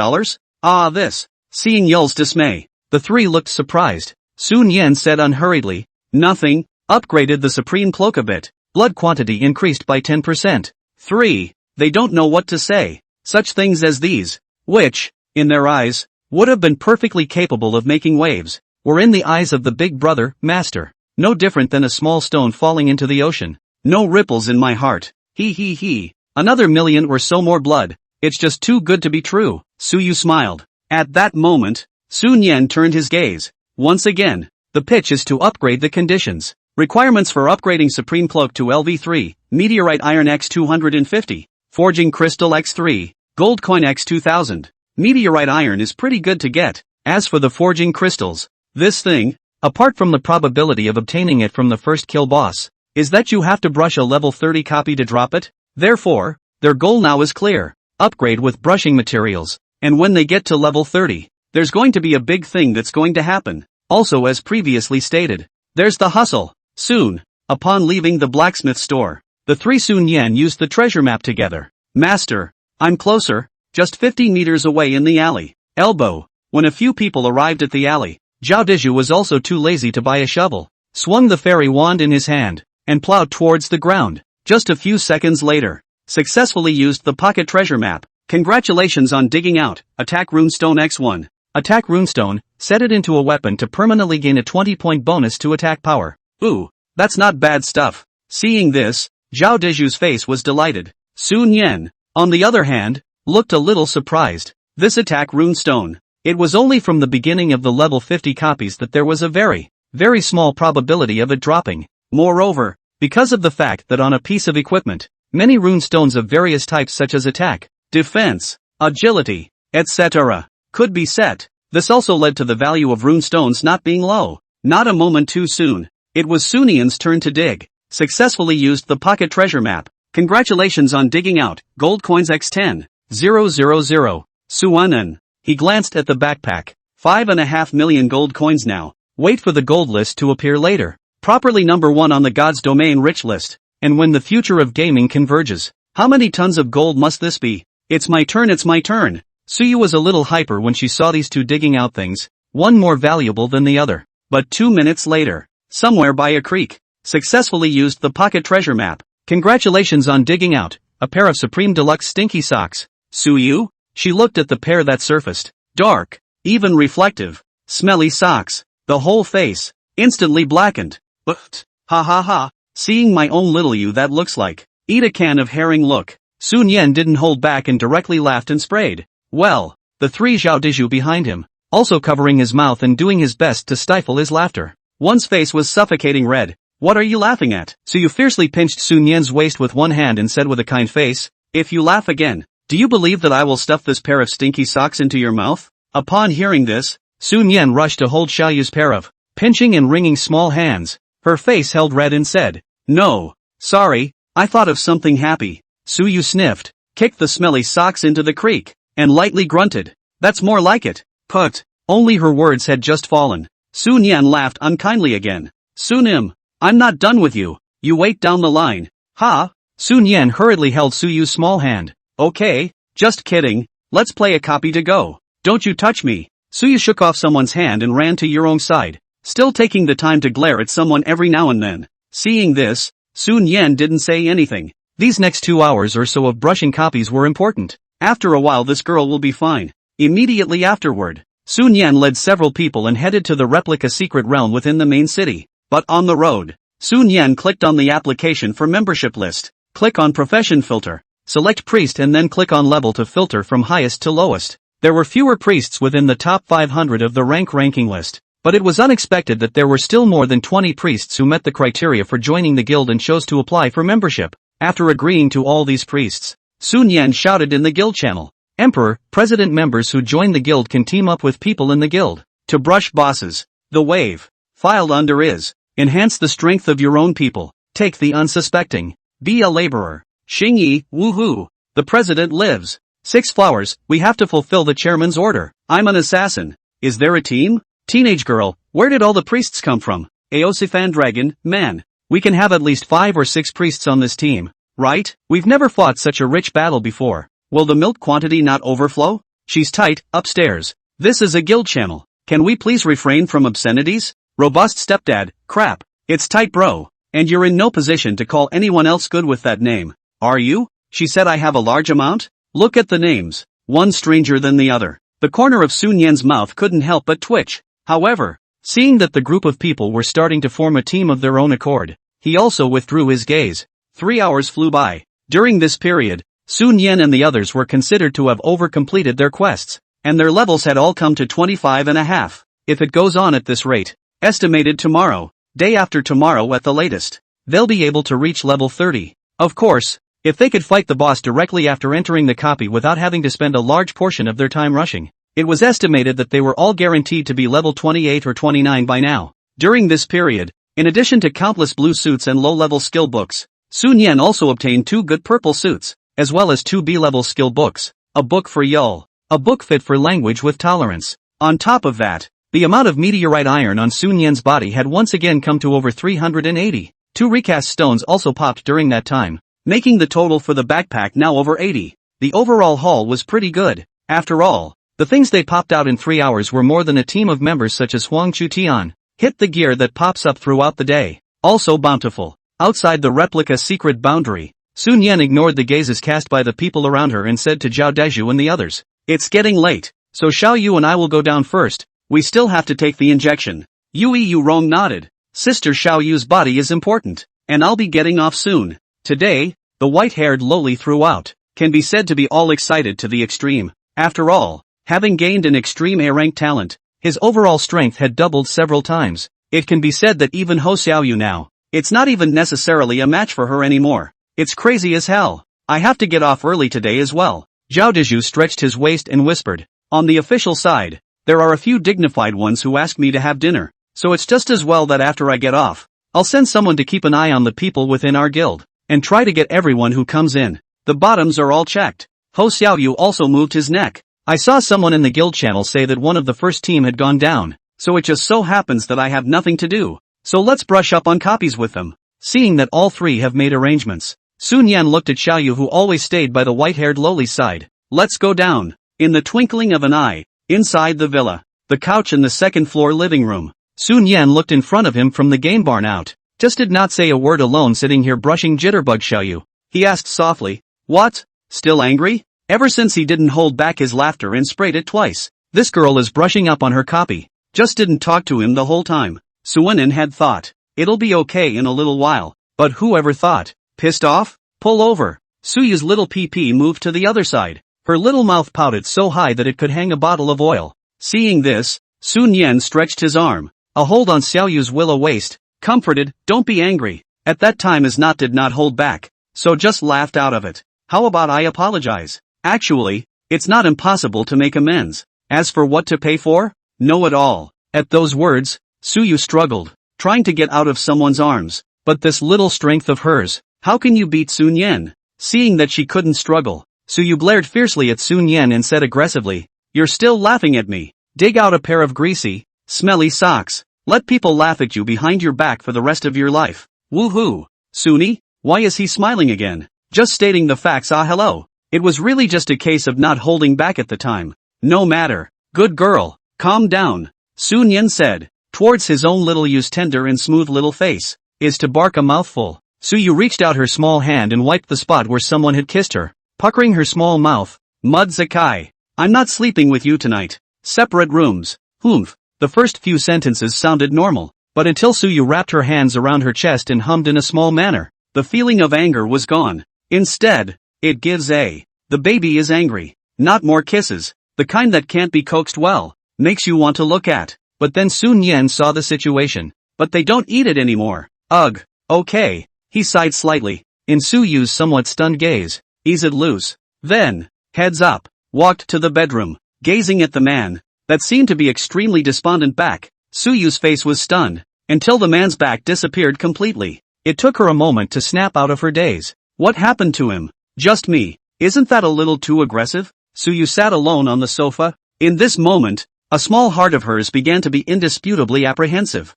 This. Seeing Yul's dismay, The three looked surprised. Sun Yan said unhurriedly, "Nothing, upgraded the supreme cloak a bit. Blood quantity increased by 10%. 3. They don't know what to say. Such things as these, which, in their eyes, would have been perfectly capable of making waves, were in the eyes of the big brother, master. No different than a small stone falling into the ocean. No ripples in my heart. He. Another million or so more blood. It's just too good to be true." Suyu smiled. At that moment, Sun Yan turned his gaze. Once again, the pitch is to upgrade the conditions. Requirements for upgrading Supreme Cloak to LV3, Meteorite Iron X 250, Forging Crystal X3, Gold Coin X 2000. Meteorite Iron is pretty good to get. As for the Forging Crystals, this thing, apart from the probability of obtaining it from the first kill boss, is that you have to brush a level 30 copy to drop it. Therefore, their goal now is clear. Upgrade with brushing materials, and when they get to level 30, there's going to be a big thing that's going to happen. Also, as previously stated, there's the hustle. Soon, upon leaving the blacksmith store, the three Sun Yan used the treasure map together. "Master, I'm closer, just 50 meters away in the alley." Elbow. When a few people arrived at the alley, Zhao Dizhu was also too lazy to buy a shovel, swung the fairy wand in his hand, and plowed towards the ground. Just a few seconds later, successfully used the pocket treasure map. Congratulations on digging out. Attack Runestone X1. Attack Runestone, set it into a weapon to permanently gain a 20-point bonus to attack power. Ooh, that's not bad stuff. Seeing this, Zhao Dizhu's face was delighted. Sun Yan, on the other hand, looked a little surprised. This attack Runestone. It was only from the beginning of the level 50 copies that there was a very, very small probability of it dropping. Moreover, because of the fact that on a piece of equipment, many rune stones of various types such as attack, defense, agility, etc., could be set, this also led to the value of rune stones not being low. Not a moment too soon, it was Sun Yan's turn to dig. Successfully used the pocket treasure map. Congratulations on digging out. Gold coins X10. 000. Suanan. He glanced at the backpack. 5.5 million gold coins now. Wait for the gold list to appear later. Properly number 1 on the God's Domain rich list. And when the future of gaming converges. How many tons of gold must this be? It's my turn. Suyu was a little hyper when she saw these two digging out things, one more valuable than the other. But 2 minutes later, somewhere by a creek, successfully used the pocket treasure map. Congratulations on digging out a pair of Supreme Deluxe stinky socks. Suyu? She looked at the pair that surfaced. Dark, even reflective, smelly socks. The whole face, instantly blackened. But, ha. Seeing my own little you that looks like. Eat a can of herring look. Sun Yan didn't hold back and directly laughed and sprayed. Well, the three Zhao Dizhu behind him, also covering his mouth and doing his best to stifle his laughter. One's face was suffocating red. What are you laughing at? Suyu fiercely pinched Sun Yan's waist with one hand and said with a kind face, if you laugh again, do you believe that I will stuff this pair of stinky socks into your mouth? Upon hearing this, Sun Yan rushed to hold Xiaoyu's pair of pinching and wringing small hands. Her face held red and said, no, sorry, I thought of something happy. Suyu sniffed, kicked the smelly socks into the creek, and lightly grunted. That's more like it. Put. Only her words had just fallen. Sun Yan laughed unkindly again. Sunim, I'm not done with you. You wait down the line. Ha? Sun Yan hurriedly held Suyu's small hand. Okay, just kidding. Let's play a copy to go. Don't you touch me. Suyu shook off someone's hand and ran to Yuron's side, still taking the time to glare at someone every now and then. Seeing this, Sun Yan didn't say anything. These next 2 hours or so of brushing copies were important. After a while this girl will be fine. Immediately afterward, Sun Yan led several people and headed to the replica secret realm within the main city. But on the road, Sun Yan clicked on the application for membership list. Click on profession filter. Select priest and then click on level to filter from highest to lowest. There were fewer priests within the top 500 of the ranking list, but it was unexpected that there were still more than 20 priests who met the criteria for joining the guild and chose to apply for membership. After agreeing to all these priests, Sun Yan shouted in the guild channel, Emperor, President members who join the guild can team up with people in the guild to brush bosses. The wave filed under is, enhance the strength of your own people, take the unsuspecting, be a laborer. Xingyi, woohoo, the president lives. 6 flowers, we have to fulfill the chairman's order. I'm an assassin. Is there a team? Teenage girl, where did all the priests come from? Aosifan dragon, man. We can have at least 5 or 6 priests on this team, right? We've never fought such a rich battle before. Will the milk quantity not overflow? She's tight, upstairs. This is a guild channel. Can we please refrain from obscenities? Robust stepdad, crap. It's tight bro. And you're in no position to call anyone else good with that name. Are you? She said I have a large amount? Look at the names. One stranger than the other. The corner of Sun Yan's mouth couldn't help but twitch. However, seeing that the group of people were starting to form a team of their own accord, he also withdrew his gaze. 3 hours flew by. During this period, Sun Yan and the others were considered to have overcompleted their quests, and their levels had all come to 25.5. If it goes on at this rate, estimated tomorrow, day after tomorrow at the latest, they'll be able to reach level 30. Of course, if they could fight the boss directly after entering the copy without having to spend a large portion of their time rushing, it was estimated that they were all guaranteed to be level 28 or 29 by now. During this period, in addition to countless blue suits and low-level skill books, Sun Yan also obtained 2 good purple suits, as well as 2 B-level skill books, a book for Yul, a book fit for language with tolerance. On top of that, the amount of meteorite iron on Sun Yan's body had once again come to over 380. 2 recast stones also popped during that time, making the total for the backpack now over 80. The overall haul was pretty good. After all, the things they popped out in 3 hours were more than a team of members such as Huang Chutian. Hit the gear that pops up throughout the day. Also bountiful. Outside the replica secret boundary, Sun Yan ignored the gazes cast by the people around her and said to Zhao Deju and the others, "It's getting late, so Xiao Yu and I will go down first. We still have to take the injection." Yu Rong nodded. Sister Xiao Yu's body is important, and I'll be getting off soon. Today, the white-haired lowly throughout, can be said to be all excited to the extreme. After all, having gained an extreme A-rank talent, his overall strength had doubled several times. It can be said that even Ho Xiao Yu now, it's not even necessarily a match for her anymore. It's crazy as hell. I have to get off early today as well. Zhao Deju stretched his waist and whispered, "On the official side, there are a few dignified ones who ask me to have dinner, so it's just as well that after I get off, I'll send someone to keep an eye on the people within our guild, and try to get everyone who comes in. The bottoms are all checked." Ho Xiao Yu also moved his neck. "I saw someone in the guild channel say that one of the first team had gone down, so it just so happens that I have nothing to do. So let's brush up on copies with them." Seeing that all 3 have made arrangements, Sun Yan looked at Xiao Yu who always stayed by the white-haired lowly's side. "Let's go down." In the twinkling of an eye, inside the villa, the couch in the second-floor living room, Sun Yan looked in front of him from the game barn out. Just did not say a word alone sitting here brushing jitterbug Xiao Yu. He asked softly, "What? Still angry?" Ever since he didn't hold back his laughter and sprayed it twice. This girl is brushing up on her copy. Just didn't talk to him the whole time. Suinen had thought, it'll be okay in a little while, but whoever thought, pissed off? Pull over. Suyu's little PP moved to the other side. Her little mouth pouted so high that it could hang a bottle of oil. Seeing this, Sun Yan stretched his arm, a hold on Xiao Yu's willow waist, comforted, "Don't be angry." At that time his knot did not hold back, so just laughed out of it. "How about I apologize? Actually, it's not impossible to make amends. As for what to pay for? No at all." At those words, Suyu struggled, trying to get out of someone's arms. But this little strength of hers, how can you beat Sun Yan? Seeing that she couldn't struggle, Suyu glared fiercely at Sun Yan and said aggressively, "You're still laughing at me. Dig out a pair of greasy, smelly socks. Let people laugh at you behind your back for the rest of your life." Woohoo! Suni? Why is he smiling again? Just stating the facts. Hello. It was really just a case of not holding back at the time. No matter. Good girl. Calm down. Sun Yan said, towards his own little Yu's tender and smooth little face, is to bark a mouthful. Suyu reached out her small hand and wiped the spot where someone had kissed her, puckering her small mouth. "Mud Zakai. I'm not sleeping with you tonight. Separate rooms." Humph. The first few sentences sounded normal, but until Suyu wrapped her hands around her chest and hummed in a small manner, the feeling of anger was gone. Instead, it gives a, the baby is angry. Not more kisses, the kind that can't be coaxed well, makes you want to look at. But then Sun Yan saw the situation. But they don't eat it anymore. Ugh. Okay. He sighed slightly, in Suyu's somewhat stunned gaze. Ease it loose. Then, heads up, walked to the bedroom, gazing at the man, that seemed to be extremely despondent back. Suyu's face was stunned, until the man's back disappeared completely. It took her a moment to snap out of her daze. What happened to him? Just me. Isn't that a little too aggressive? Suyu sat alone on the sofa. In this moment, a small heart of hers began to be indisputably apprehensive.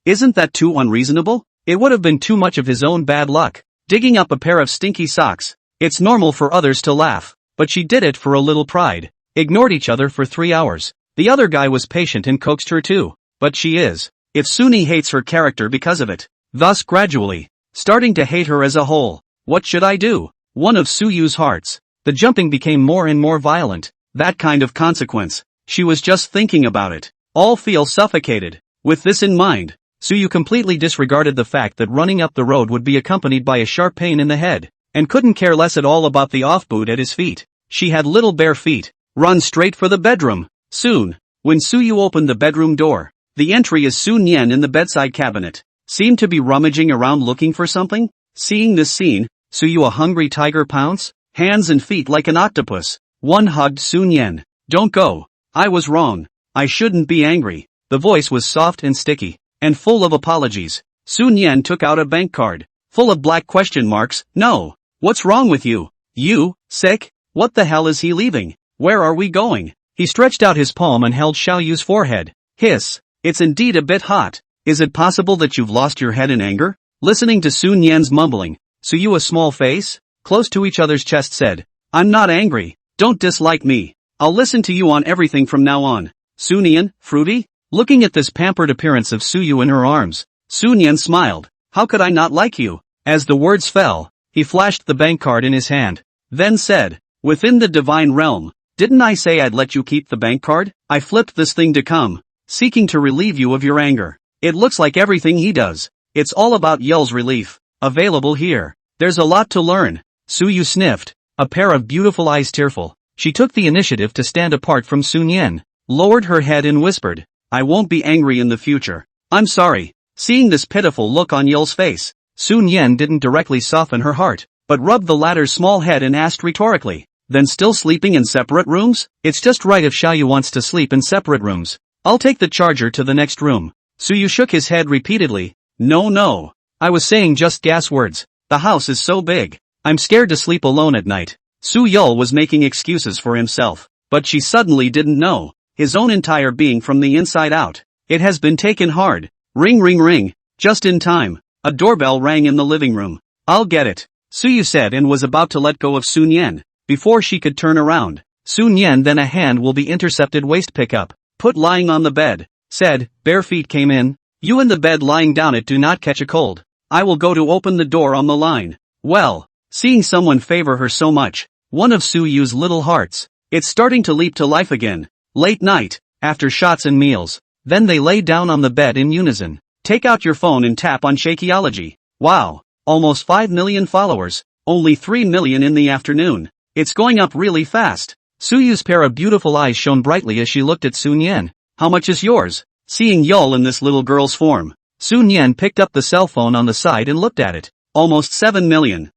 Isn't that too unreasonable? It would have been too much of his own bad luck. Digging up a pair of stinky socks. It's normal for others to laugh, but she did it for a little pride. Ignored each other for 3 hours. The other guy was patient and coaxed her too. But she is. If Suni hates her character because of it, thus gradually starting to hate her as a whole. What should I do? One of Suyu's hearts. The jumping became more and more violent. That kind of consequence. She was just thinking about it. All feel suffocated. With this in mind, Suyu completely disregarded the fact that running up the road would be accompanied by a sharp pain in the head, and couldn't care less at all about the off-boot at his feet. She had little bare feet. Run straight for the bedroom. Soon, when Suyu opened the bedroom door, the entry is Sun Yen in the bedside cabinet. Seemed to be rummaging around looking for something. Seeing this scene, Suyu, a hungry tiger, pounce, hands and feet like an octopus. One hugged Sun Yen. Don't go. I was wrong. I shouldn't be angry. The voice was soft and sticky, and full of apologies. Sun Yen took out a bank card, full of black question marks. No. What's wrong with you? You, sick? What the hell is he leaving? Where are we going? He stretched out his palm and held Xiaoyu's forehead. Hiss. It's indeed a bit hot. Is it possible that you've lost your head in anger? Listening to Sun Yan's mumbling, Suyu, a small face, close to each other's chest, said, I'm not angry. Don't dislike me. I'll listen to you on everything from now on. Sun Yan, fruity? Looking at this pampered appearance of Suyu in her arms, Sun Yan smiled. How could I not like you? As the words fell, he flashed the bank card in his hand, then said, within the divine realm, didn't I say I'd let you keep the bank card? I flipped this thing to come, seeking to relieve you of your anger. It looks like everything he does, it's all about Yell's relief. Available here. There's a lot to learn. Suyu sniffed, a pair of beautiful eyes tearful. She took the initiative to stand apart from Sun Yan, lowered her head and whispered, I won't be angry in the future. I'm sorry. Seeing this pitiful look on Yell's face, Sun Yan didn't directly soften her heart, but rubbed the latter's small head and asked rhetorically, then still sleeping in separate rooms? It's just right if Xiaoyu wants to sleep in separate rooms. I'll take the charger to the next room. Suyu shook his head repeatedly. No. I was saying just gas words. The house is so big. I'm scared to sleep alone at night. Su Yul was making excuses for himself, but she suddenly didn't know his own entire being from the inside out. It has been taken hard. Ring ring ring. Just in time. A doorbell rang in the living room. I'll get it, Suyu said, and was about to let go of Sun Yan before she could turn around. Sun Yan, then a hand will be intercepted waist pickup, put lying on the bed, said, bare feet came in. You in the bed lying down it, do not catch a cold. I will go to open the door on the line. Well, seeing someone favor her so much, one of Suyu's little hearts, it's starting to leap to life again. Late night, after shots and meals, then they lay down on the bed in unison. Take out your phone and tap on Shakeology. Wow, almost 5 million followers, only 3 million in the afternoon. It's going up really fast. Suyu's pair of beautiful eyes shone brightly as she looked at Sun Yan. How much is yours? Seeing Yul in this little girl's form, Sun Yan picked up the cell phone on the side and looked at it. Almost 7 million.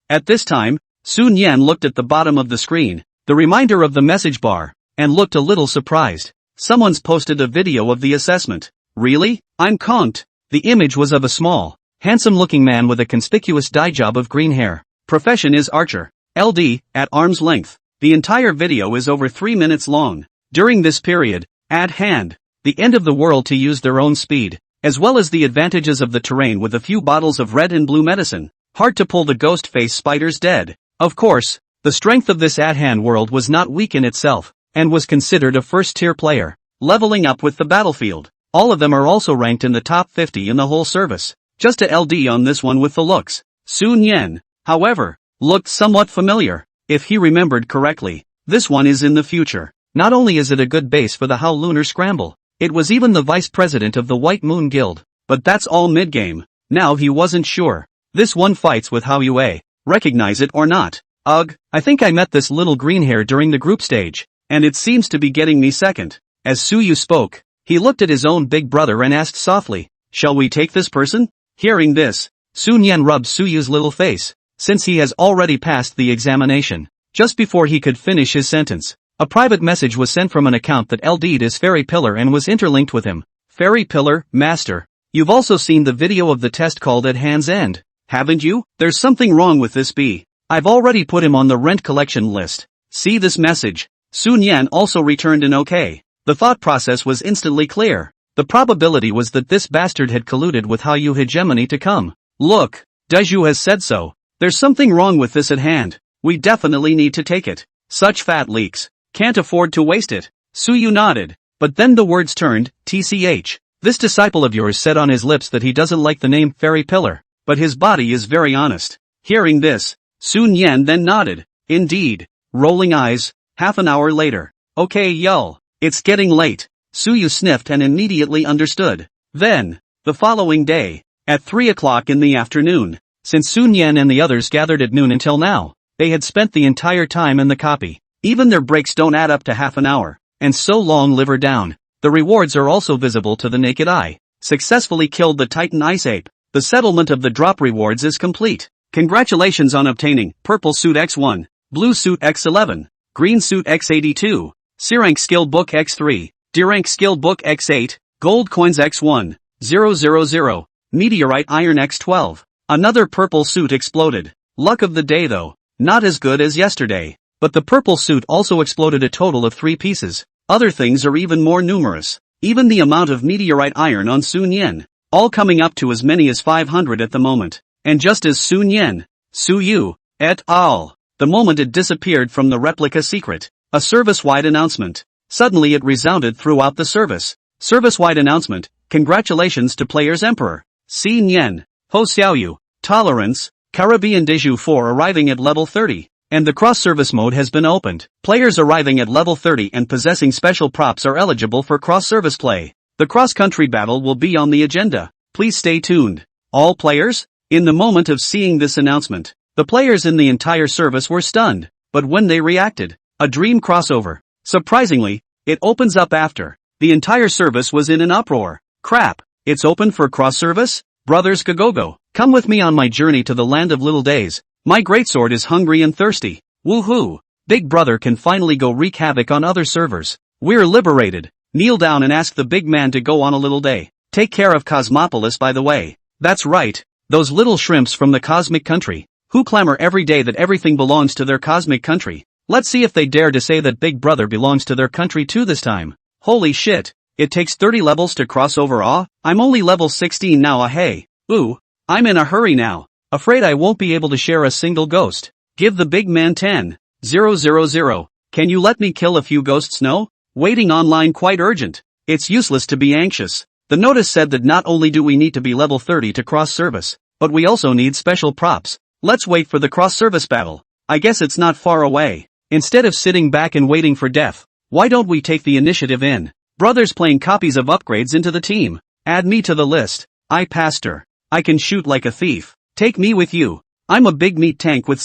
At this time, Sun Yan looked at the bottom of the screen, the reminder of the message bar, and looked a little surprised. Someone's posted a video of the assessment. Really? I'm conked. The image was of a small, handsome-looking man with a conspicuous dye job of green hair. Profession is archer. LD, at arm's length. The entire video is over 3 minutes long. During this period, at hand, the end of the world to use their own speed, as well as the advantages of the terrain with a few bottles of red and blue medicine. Hard to pull the ghost face spiders dead. Of course, the strength of this at-hand world was not weak in itself, and was considered a first-tier player, leveling up with the battlefield. All of them are also ranked in the top 50 in the whole service. Just a LD on this one with the looks. Sun Yan, however, looked somewhat familiar. If he remembered correctly, this one is in the future. Not only is it a good base for the How Lunar Scramble, it was even the vice president of the White Moon Guild. But that's all mid-game. Now he wasn't sure. This one fights with How Yue. Recognize it or not? Ugh, I think I met this little green hair during the group stage, and it seems to be getting me second. As Suyu spoke, he looked at his own big brother and asked softly, shall we take this person? Hearing this, Sun Yan rubbed Suyu's little face, since he has already passed the examination. Just before he could finish his sentence, a private message was sent from an account that LD'd as Fairy Pillar and was interlinked with him. Fairy Pillar, Master. You've also seen the video of the test called At Hand's End, haven't you? There's something wrong with this B. I've already put him on the rent collection list. See this message. Sun Yan also returned an okay. The thought process was instantly clear. The probability was that this bastard had colluded with How Yu hegemony to come. Look, Daiju has said so. There's something wrong with this at hand. We definitely need to take it. Such fat leaks. Can't afford to waste it. Suyu nodded. But then the words turned, TCH. This disciple of yours said on his lips that he doesn't like the name Fairy Pillar, but his body is very honest. Hearing this, Sun Yan then nodded. Indeed. Rolling eyes. Half an hour later. Okay y'all. It's getting late. Suyu sniffed and immediately understood. Then, the following day, at 3 o'clock in the afternoon, since Sun Yan and the others gathered at noon until now, they had spent the entire time in the copy. Even their breaks don't add up to half an hour, and so long liver down. The rewards are also visible to the naked eye. Successfully killed the Titan Ice Ape. The settlement of the drop rewards is complete. Congratulations on obtaining Purple Suit X1, Blue Suit X11, Green Suit X82, C-Rank Skill Book X3, D-Rank Skill Book X8, Gold Coins X1, 000, Meteorite Iron X12. Another purple suit exploded. Luck of the day though, not as good as yesterday. But the purple suit also exploded a total of 3 pieces. Other things are even more numerous. Even the amount of meteorite iron on Sun Yen, all coming up to as many as 500 at the moment. And just as Sun Yen, Suyu, et al., the moment it disappeared from the replica secret, a service-wide announcement. Suddenly it resounded throughout the service. Service-wide announcement, congratulations to players Emperor, Si Nyen, Ho Xiaoyu, Tolerance, Caribbean Deju 4 arriving at level 30. And the cross-service mode has been opened. Players arriving at level 30 and possessing special props are eligible for cross-service play. The cross-country battle will be on the agenda. Please stay tuned. All players? In the moment of seeing this announcement, the players in the entire service were stunned. But when they reacted, a dream crossover. Surprisingly, it opens up after. The entire service was in an uproar. Crap, it's open for cross-service? Brothers Kagogo, come with me on my journey to the land of little days. My greatsword is hungry and thirsty. Woohoo! Big brother can finally go wreak havoc on other servers. We're liberated. Kneel down and ask the big man to go on a little day. Take care of Cosmopolis by the way. That's right. Those little shrimps from the cosmic country, who clamor every day that everything belongs to their cosmic country. Let's see if they dare to say that big brother belongs to their country too this time. Holy shit. It takes 30 levels to cross over. I'm only level 16 now. Hey. Ooh. I'm in a hurry now. Afraid I won't be able to share a single ghost. Give the big man 10. 000. Can you let me kill a few ghosts? No? Waiting online quite urgent. It's useless to be anxious. The notice said that not only do we need to be level 30 to cross service, but we also need special props. Let's wait for the cross service battle. I guess it's not far away. Instead of sitting back and waiting for death, why don't we take the initiative in? Brothers playing copies of upgrades into the team. Add me to the list. I pastor. I can shoot like a thief. Take me with you. I'm a big meat tank with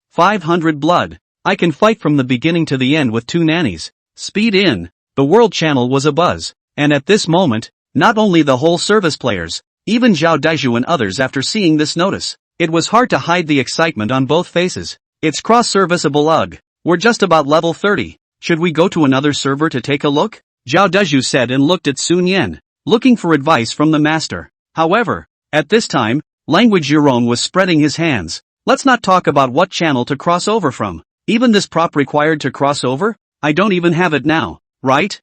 500 blood. I can fight from the beginning to the end with 2 nannies. Speed in. The world channel was abuzz. And at this moment, not only the whole service players, even Zhao Daiju and others after seeing this notice, it was hard to hide the excitement on both faces. It's cross-serviceable. Ugh. We're just about level 30. Should we go to another server to take a look? Zhao Daiju said and looked at Sun Yen, looking for advice from the master. However, at this time, Language Yurong was spreading his hands. Let's not talk about what channel to cross over from. Even this prop required to cross over? I don't even have it now, right?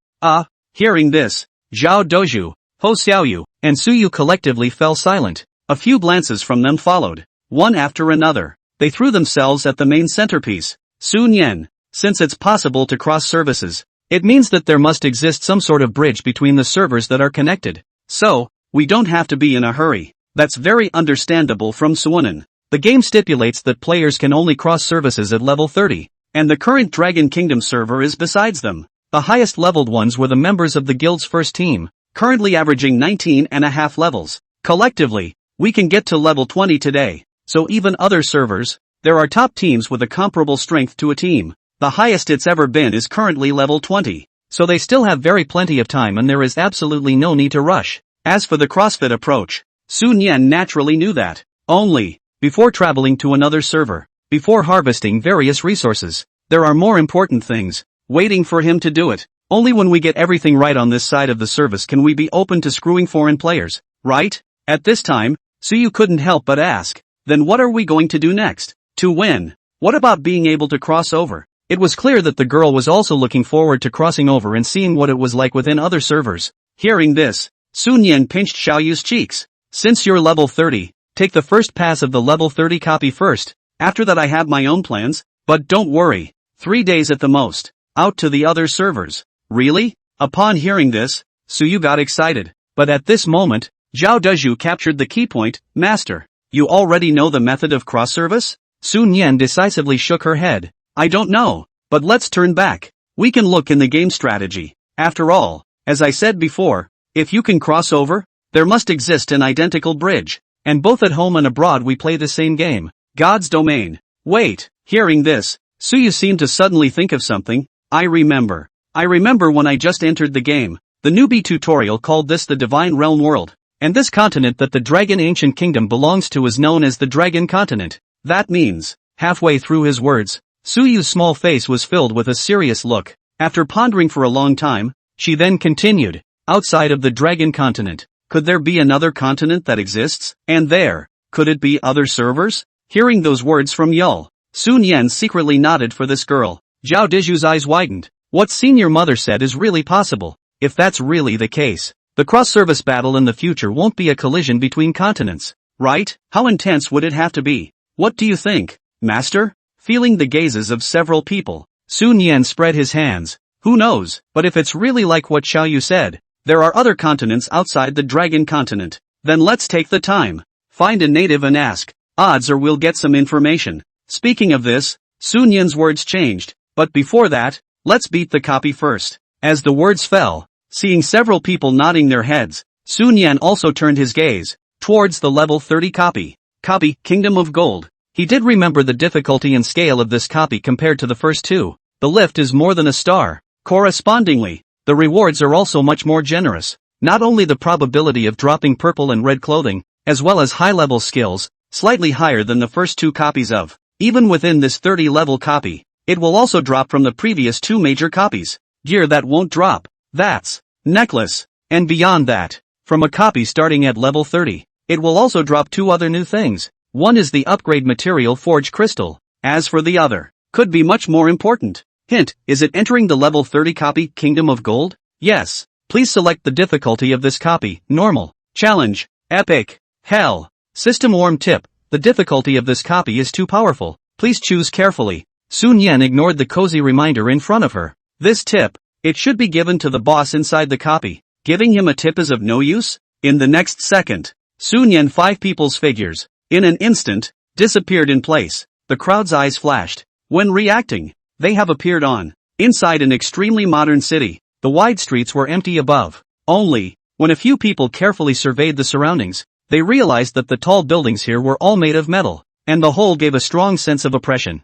Hearing this, Zhao Doju, Ho Xiaoyu, and Suyu collectively fell silent. A few glances from them followed, one after another. They threw themselves at the main centerpiece, Sun Yen. Since it's possible to cross services, it means that there must exist some sort of bridge between the servers that are connected. So, we don't have to be in a hurry. That's very understandable from Suwon. The game stipulates that players can only cross services at level 30, and the current Dragon Kingdom server is besides them. The highest leveled ones were the members of the guild's first team, currently averaging 19.5 levels. Collectively, we can get to level 20 today, so even other servers, there are top teams with a comparable strength to a team. The highest it's ever been is currently level 20, so they still have very plenty of time and there is absolutely no need to rush. As for the CrossFit approach, Sun Yen naturally knew that. Only, before traveling to another server, before harvesting various resources, there are more important things waiting for him to do it. Only when we get everything right on this side of the service can we be open to screwing foreign players, right? At this time, Suyu couldn't help but ask, then what are we going to do next? To win? What about being able to cross over? It was clear that the girl was also looking forward to crossing over and seeing what it was like within other servers. Hearing this, Sun Yen pinched Xiaoyu's cheeks. Since you're level 30, take the first pass of the level 30 copy first. After that I have my own plans, but don't worry. 3 days at the most. Out to the other servers. Really? Upon hearing this, Suyu got excited. But at this moment, Zhao Dezhu captured the key point. Master, you already know the method of cross-service? Sun Yan decisively shook her head. I don't know, but let's turn back. We can look in the game strategy. After all, as I said before, if you can cross over, there must exist an identical bridge. And both at home and abroad we play the same game. God's domain. Wait, hearing this, Suyu seemed to suddenly think of something. I remember when I just entered the game. The newbie tutorial called this the Divine Realm World. And this continent that the Dragon Ancient Kingdom belongs to is known as the Dragon Continent. That means, halfway through his words, Suyu's small face was filled with a serious look. After pondering for a long time, she then continued, outside of the Dragon Continent, could there be another continent that exists? And there, could it be other servers? Hearing those words from Yul, Sun Yan secretly nodded for this girl. Zhao Dezhu's eyes widened. What Senior Mother said is really possible. If that's really the case, the cross-service battle in the future won't be a collision between continents, right? How intense would it have to be? What do you think, Master? Feeling the gazes of several people, Sun Yan spread his hands. Who knows, but if it's really like what Xiaoyu said, there are other continents outside the Dragon Continent, then let's take the time, find a native and ask. Odds are we'll get some information. Speaking of this, Sun Yan's words changed, but before that, let's beat the copy first. As the words fell, seeing several people nodding their heads, Sun Yan also turned his gaze towards the level 30 copy. Copy, Kingdom of Gold. He did remember the difficulty and scale of this copy compared to the first two. The lift is more than a star. Correspondingly, the rewards are also much more generous. Not only the probability of dropping purple and red clothing, as well as high-level skills, slightly higher than the first two copies of. Even within this 30-level copy, it will also drop from the previous two major copies. Gear that won't drop. That's necklace. And beyond that, from a copy starting at level 30, it will also drop two other new things. One is the upgrade material Forge Crystal. As for the other, could be much more important. Hint, is it entering the level 30 copy, Kingdom of Gold? Yes. Please select the difficulty of this copy, Normal, Challenge, Epic, Hell. System Worm Tip, the difficulty of this copy is too powerful. Please choose carefully. Sun Yan ignored the cozy reminder in front of her. This tip, it should be given to the boss inside the copy. Giving him a tip is of no use? In the next second, Sun Yan 5 people's figures, in an instant, disappeared in place. The crowd's eyes flashed. When reacting, they have appeared on. Inside an extremely modern city, the wide streets were empty above. Only, when a few people carefully surveyed the surroundings, they realized that the tall buildings here were all made of metal, and the whole gave a strong sense of oppression.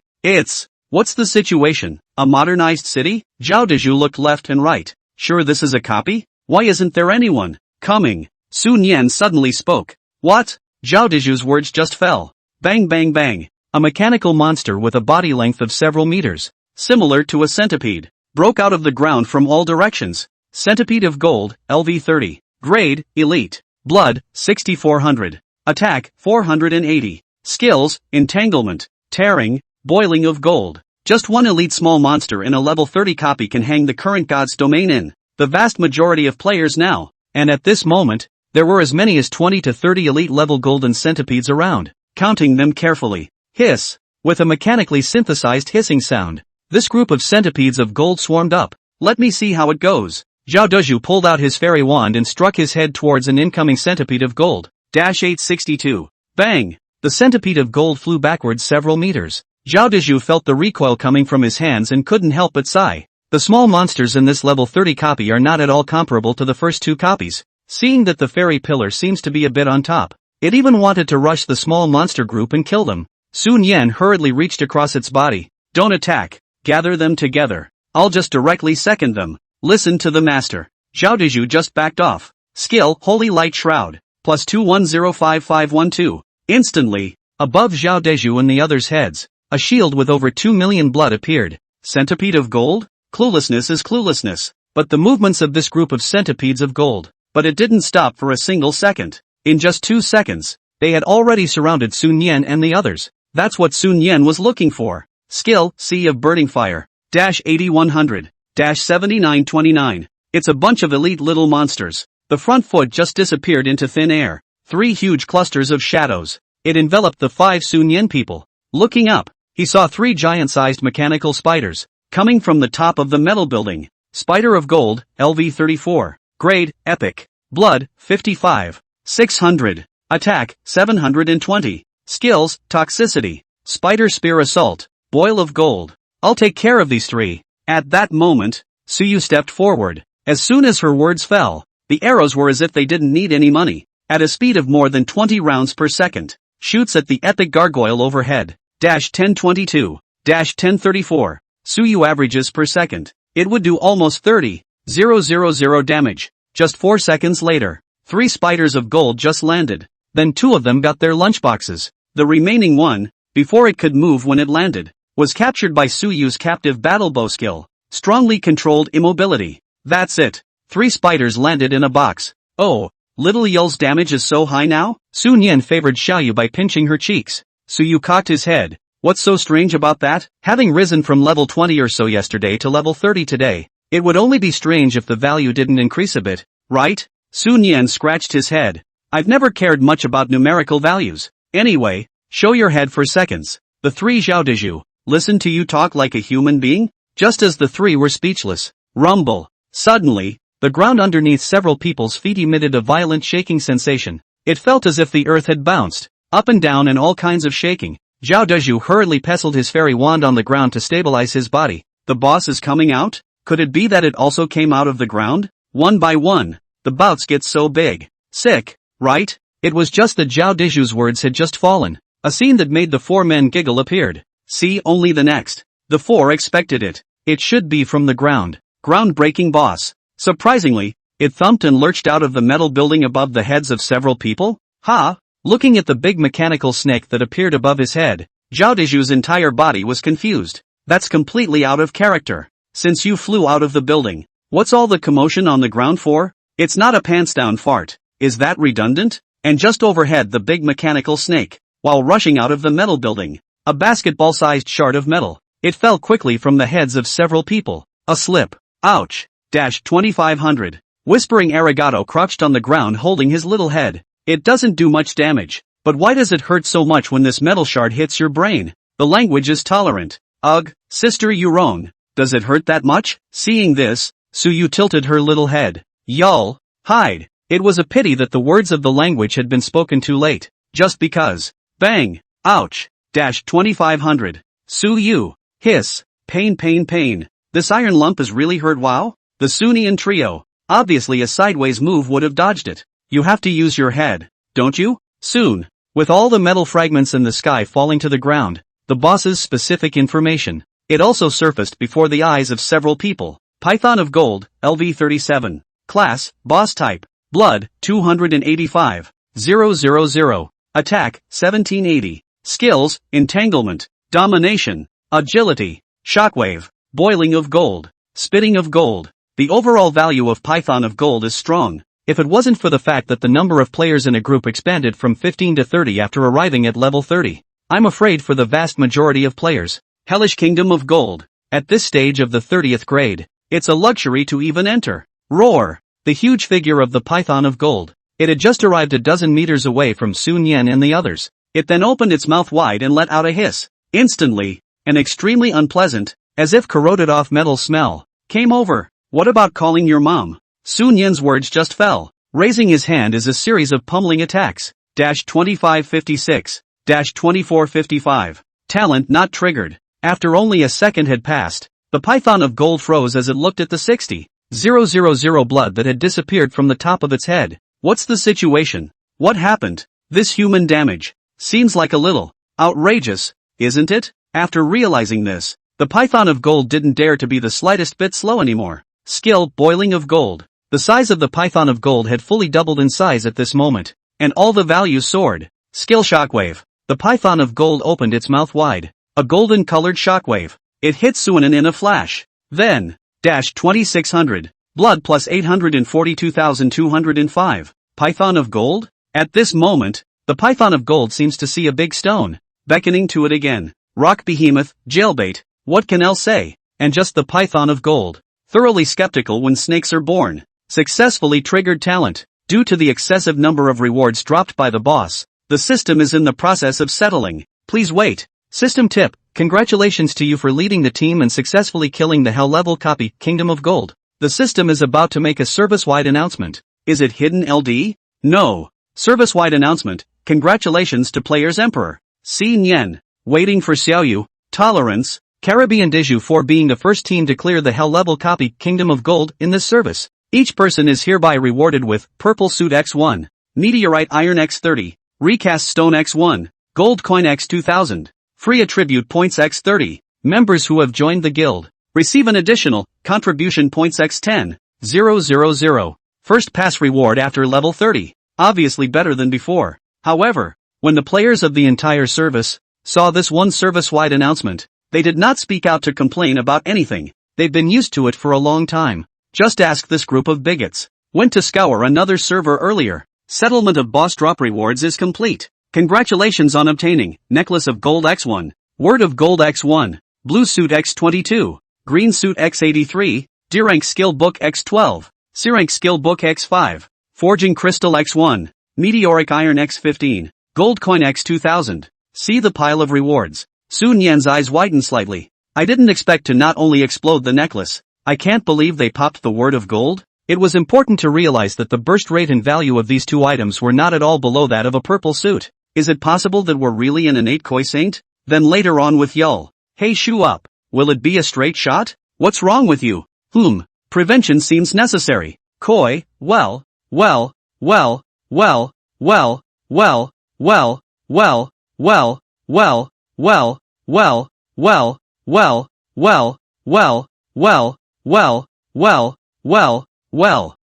What's the situation? A modernized city? Zhao Dezhu looked left and right. Sure this is a copy? Why isn't there anyone coming? Sun Yan suddenly spoke. What? Zhao Dezhu's words just fell. Bang bang bang. A mechanical monster with a body length of several meters, similar to a centipede, broke out of the ground from all directions. Centipede of Gold, LV30. Grade, Elite. Blood, 6400. Attack, 480. Skills, Entanglement, Tearing, Boiling of Gold. Just one elite small monster in a level 30 copy can hang the current God's domain in the vast majority of players now, and at this moment, there were as many as 20 to 30 elite level golden centipedes around. Counting them carefully. Hiss. With a mechanically synthesized hissing sound, this group of centipedes of gold swarmed up. Let me see how it goes. Zhao Dezhu pulled out his fairy wand and struck his head towards an incoming centipede of gold. 862. Bang! The centipede of gold flew backwards several meters. Zhao Dezhu felt the recoil coming from his hands and couldn't help but sigh. The small monsters in this level 30 copy are not at all comparable to the first two copies. Seeing that the fairy pillar seems to be a bit on top, it even wanted to rush the small monster group and kill them. Sun Yan hurriedly reached across its body. Don't attack. Gather them together. I'll just directly second them. Listen to the master. Zhao Dezhu just backed off. Skill, Holy Light Shroud. Plus 2105512. Instantly, above Zhao Dezhu and the others' heads, a shield with over 2 million blood appeared. Centipede of Gold? Cluelessness is cluelessness. But the movements of this group of centipedes of gold. But it didn't stop for a single second. In just 2 seconds, they had already surrounded Sun Yan and the others. That's what Sun Yan was looking for. Skill, Sea of Burning Fire. 8100. 7929. It's a bunch of elite little monsters. The front foot just disappeared into thin air. 3 huge clusters of shadows. It enveloped the 5 Sun Yan people. Looking up, he saw 3 giant-sized mechanical spiders, coming from the top of the metal building. Spider of Gold, LV34. Grade, Epic. Blood, 55. 600. Attack, 720. Skills, Toxicity. Spider Spear Assault. Boil of Gold. I'll take care of these three. At that moment, Suyu stepped forward. As soon as her words fell, the arrows were as if they didn't need any money. At a speed of more than 20 rounds per second. Shoots at the epic gargoyle overhead. 1022. 1034. Suyu averages per second. It would do almost 30,000 damage. Just 4 seconds later, 3 spiders of gold just landed. Then 2 of them got their lunchboxes. The remaining one, before it could move when it landed, was captured by Suyu's captive battle bow skill. Strongly controlled immobility. That's it. 3 spiders landed in a box. Oh, little Yul's damage is so high now? Sun Yan favored Xiaoyu by pinching her cheeks. Suyu cocked his head. What's so strange about that? Having risen from level 20 or so yesterday to level 30 today, it would only be strange if the value didn't increase a bit, right? Sun Yan scratched his head. I've never cared much about numerical values. Anyway, show your head for seconds. The 3 Zhaodiju, listen to you talk like a human being? Just as the 3 were speechless. Rumble. Suddenly, the ground underneath several people's feet emitted a violent shaking sensation. It felt as if the earth had bounced, up and down and all kinds of shaking. Zhao Deju hurriedly pestled his fairy wand on the ground to stabilize his body. The boss is coming out? Could it be that it also came out of the ground? One by one, the bouts get so big. Sick, right? It was just that Zhao Deju's words had just fallen. A scene that made the 4 men giggle appeared. See only the next. The 4 expected it. It should be from the ground. Groundbreaking boss. Surprisingly, it thumped and lurched out of the metal building above the heads of several people? Ha! Looking at the big mechanical snake that appeared above his head, Zhao Deju's entire body was confused. That's completely out of character. Since you flew out of the building, what's all the commotion on the ground for? It's not a pants-down fart. Is that redundant? And just overhead the big mechanical snake, while rushing out of the metal building, a basketball-sized shard of metal. It fell quickly from the heads of several people. A slip. Ouch. 2500. Whispering Arigato crouched on the ground holding his little head. It doesn't do much damage. But why does it hurt so much when this metal shard hits your brain? The language is tolerant. Ugh, Sister Euron. Does it hurt that much? Seeing this, Suyu tilted her little head. Yul, hide. It was a pity that the words of the language had been spoken too late. Just because. Bang. Ouch. 2500. Suyu. Hiss. Pain pain pain. This iron lump is really hurt. Wow? The Sunian trio. Obviously a sideways move would have dodged it. You have to use your head, don't you? Soon. With all the metal fragments in the sky falling to the ground, the boss's specific information. It also surfaced before the eyes of several people. Python of Gold, LV37. Class, Boss Type. Blood, 285. 000. Attack, 1780. Skills, Entanglement. Domination. Agility. Shockwave. Boiling of Gold. Spitting of Gold. The overall value of Python of Gold is strong. If it wasn't for the fact that the number of players in a group expanded from 15 to 30 after arriving at level 30. I'm afraid for the vast majority of players. Hellish Kingdom of Gold. At this stage of the 30th grade, it's a luxury to even enter. Roar. The huge figure of the Python of Gold. It had just arrived a dozen meters away from Sun Yan and the others. It then opened its mouth wide and let out a hiss. Instantly, an extremely unpleasant, as if corroded off metal smell, came over. What about calling your mom? Sun Yan's words just fell. Raising his hand is a series of pummeling attacks. 2556. 2455. Talent not triggered. After only a second had passed, the Python of Gold froze as it looked at the 60,000 blood that had disappeared from the top of its head. What's the situation? What happened? This human damage seems like a little outrageous, isn't it? After realizing this, the Python of Gold didn't dare to be the slightest bit slow anymore. Skill, Boiling of Gold. The size of the Python of Gold had fully doubled in size at this moment, and all the values soared. Skill, Shockwave. The Python of Gold opened its mouth wide. A golden-colored shockwave. It hit Sunan in a flash. Then, 2600. Blood plus 842,205. Python of Gold? At this moment, the Python of Gold seems to see a big stone, beckoning to it again. Rock behemoth, jailbait, what can else say? And just the Python of Gold. Thoroughly skeptical when snakes are born. Successfully triggered talent. Due to the excessive number of rewards dropped by the boss, the system is in the process of settling. Please wait. System tip, congratulations to you for leading the team and successfully killing the hell level copy, Kingdom of Gold. The system is about to make a service-wide announcement. Is it hidden LD? No. Service-wide announcement. Congratulations to players Emperor. Si Nyen. Waiting for Xiaoyu. Tolerance. Caribbean Diju for being the first team to clear the hell level copy Kingdom of Gold in this service. Each person is hereby rewarded with Purple Suit X1, Meteorite Iron X30, Recast Stone X1, Gold Coin X2000, Free Attribute Points X30. Members who have joined the guild receive an additional Contribution Points X10, 000. First pass reward after level 30. Obviously better than before. However, when the players of the entire service saw this one service-wide announcement, they did not speak out to complain about anything. They've been used to it for a long time. Just ask this group of bigots. Went to scour another server earlier. Settlement of boss drop rewards is complete. Congratulations on obtaining Necklace of Gold X1, Word of Gold X1, Blue Suit X22, Green Suit X83, D-Rank Skill Book X12, C-Rank Skill Book X5, Forging Crystal X1, Meteoric Iron X15, Gold Coin X2000. See the pile of rewards. Sun Yan's eyes widen slightly. I didn't expect to not only explode the necklace. I can't believe they popped the Word of Gold. It was important to realize that the burst rate and value of these two items were not at all below that of a purple suit. Is it possible that we're really in an 8 koi saint? Then later on with Yul. Hey, shoe up. Will it be a straight shot? What's wrong with you? Prevention seems necessary. Koi, well.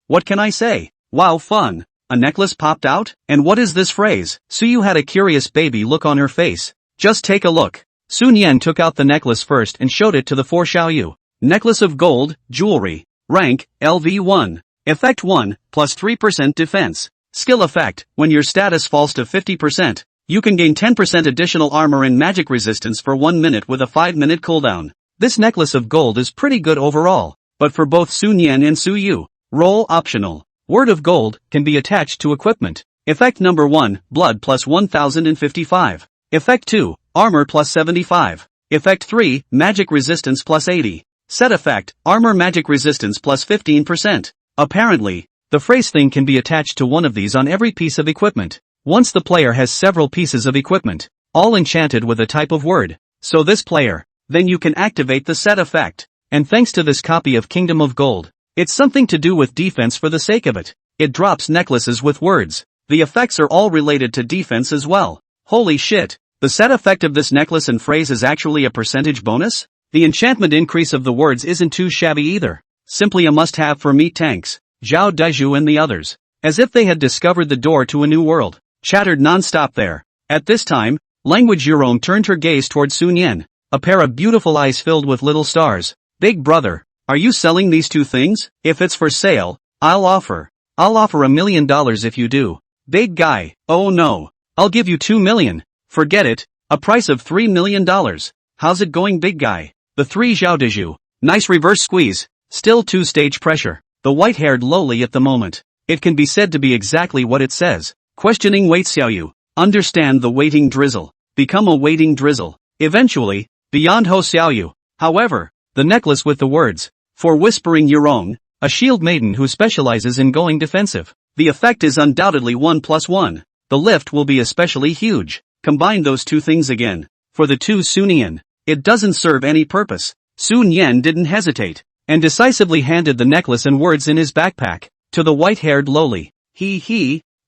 What can I say? Wow, fun. A necklace popped out? And what is this phrase? Suyu had a curious baby look on her face. Just take a look. Sun Yan took out the necklace first and showed it to the 4 Xiaoyu. Necklace of gold, jewelry. Rank, LV1. Effect 1, plus 3% defense. Skill effect, when your status falls to 50%, you can gain 10% additional armor and magic resistance for 1 minute with a 5-minute cooldown. This necklace of gold is pretty good overall, but for both Sun Yan and Suyu, role optional. Word of Gold can be attached to equipment. Effect number 1, blood plus 1055. Effect 2, armor plus 75. Effect 3, magic resistance plus 80. Set effect, armor magic resistance plus 15%. Apparently, the phrase thing can be attached to one of these on every piece of equipment. Once the player has several pieces of equipment, all enchanted with a type of word, so this player, then you can activate the set effect. And thanks to this copy of Kingdom of Gold, it's something to do with defense for the sake of it. It drops necklaces with words. The effects are all related to defense as well. Holy shit, the set effect of this necklace and phrase is actually a percentage bonus? The enchantment increase of the words isn't too shabby either. Simply a must-have for meat tanks, Zhao Daiju and the others. As if they had discovered the door to a new world. Chattered non-stop there. At this time, Language Yurong turned her gaze toward Sun Yan. A pair of beautiful eyes filled with little stars. Big brother, are you selling these two things? If it's for sale, I'll offer $1 million if you do. Big guy, oh no. I'll give you 2 million. Forget it, a price of $3 million. How's it going, big guy? The 3 Zhao Diju. Nice reverse squeeze. Still 2-stage pressure. The white-haired lowly at the moment. It can be said to be exactly what it says. Questioning Wait Xiaoyu. Understand the waiting drizzle. Become a waiting drizzle. Eventually, beyond Ho Xiaoyu. However, the necklace with the words, for whispering Yurong, a shield maiden who specializes in going defensive. The effect is undoubtedly 1+1. The lift will be especially huge. Combine those two things again. For the 2 Sun Yan, it doesn't serve any purpose. Sun Yan didn't hesitate, and decisively handed the necklace and words in his backpack, to the white-haired lowly.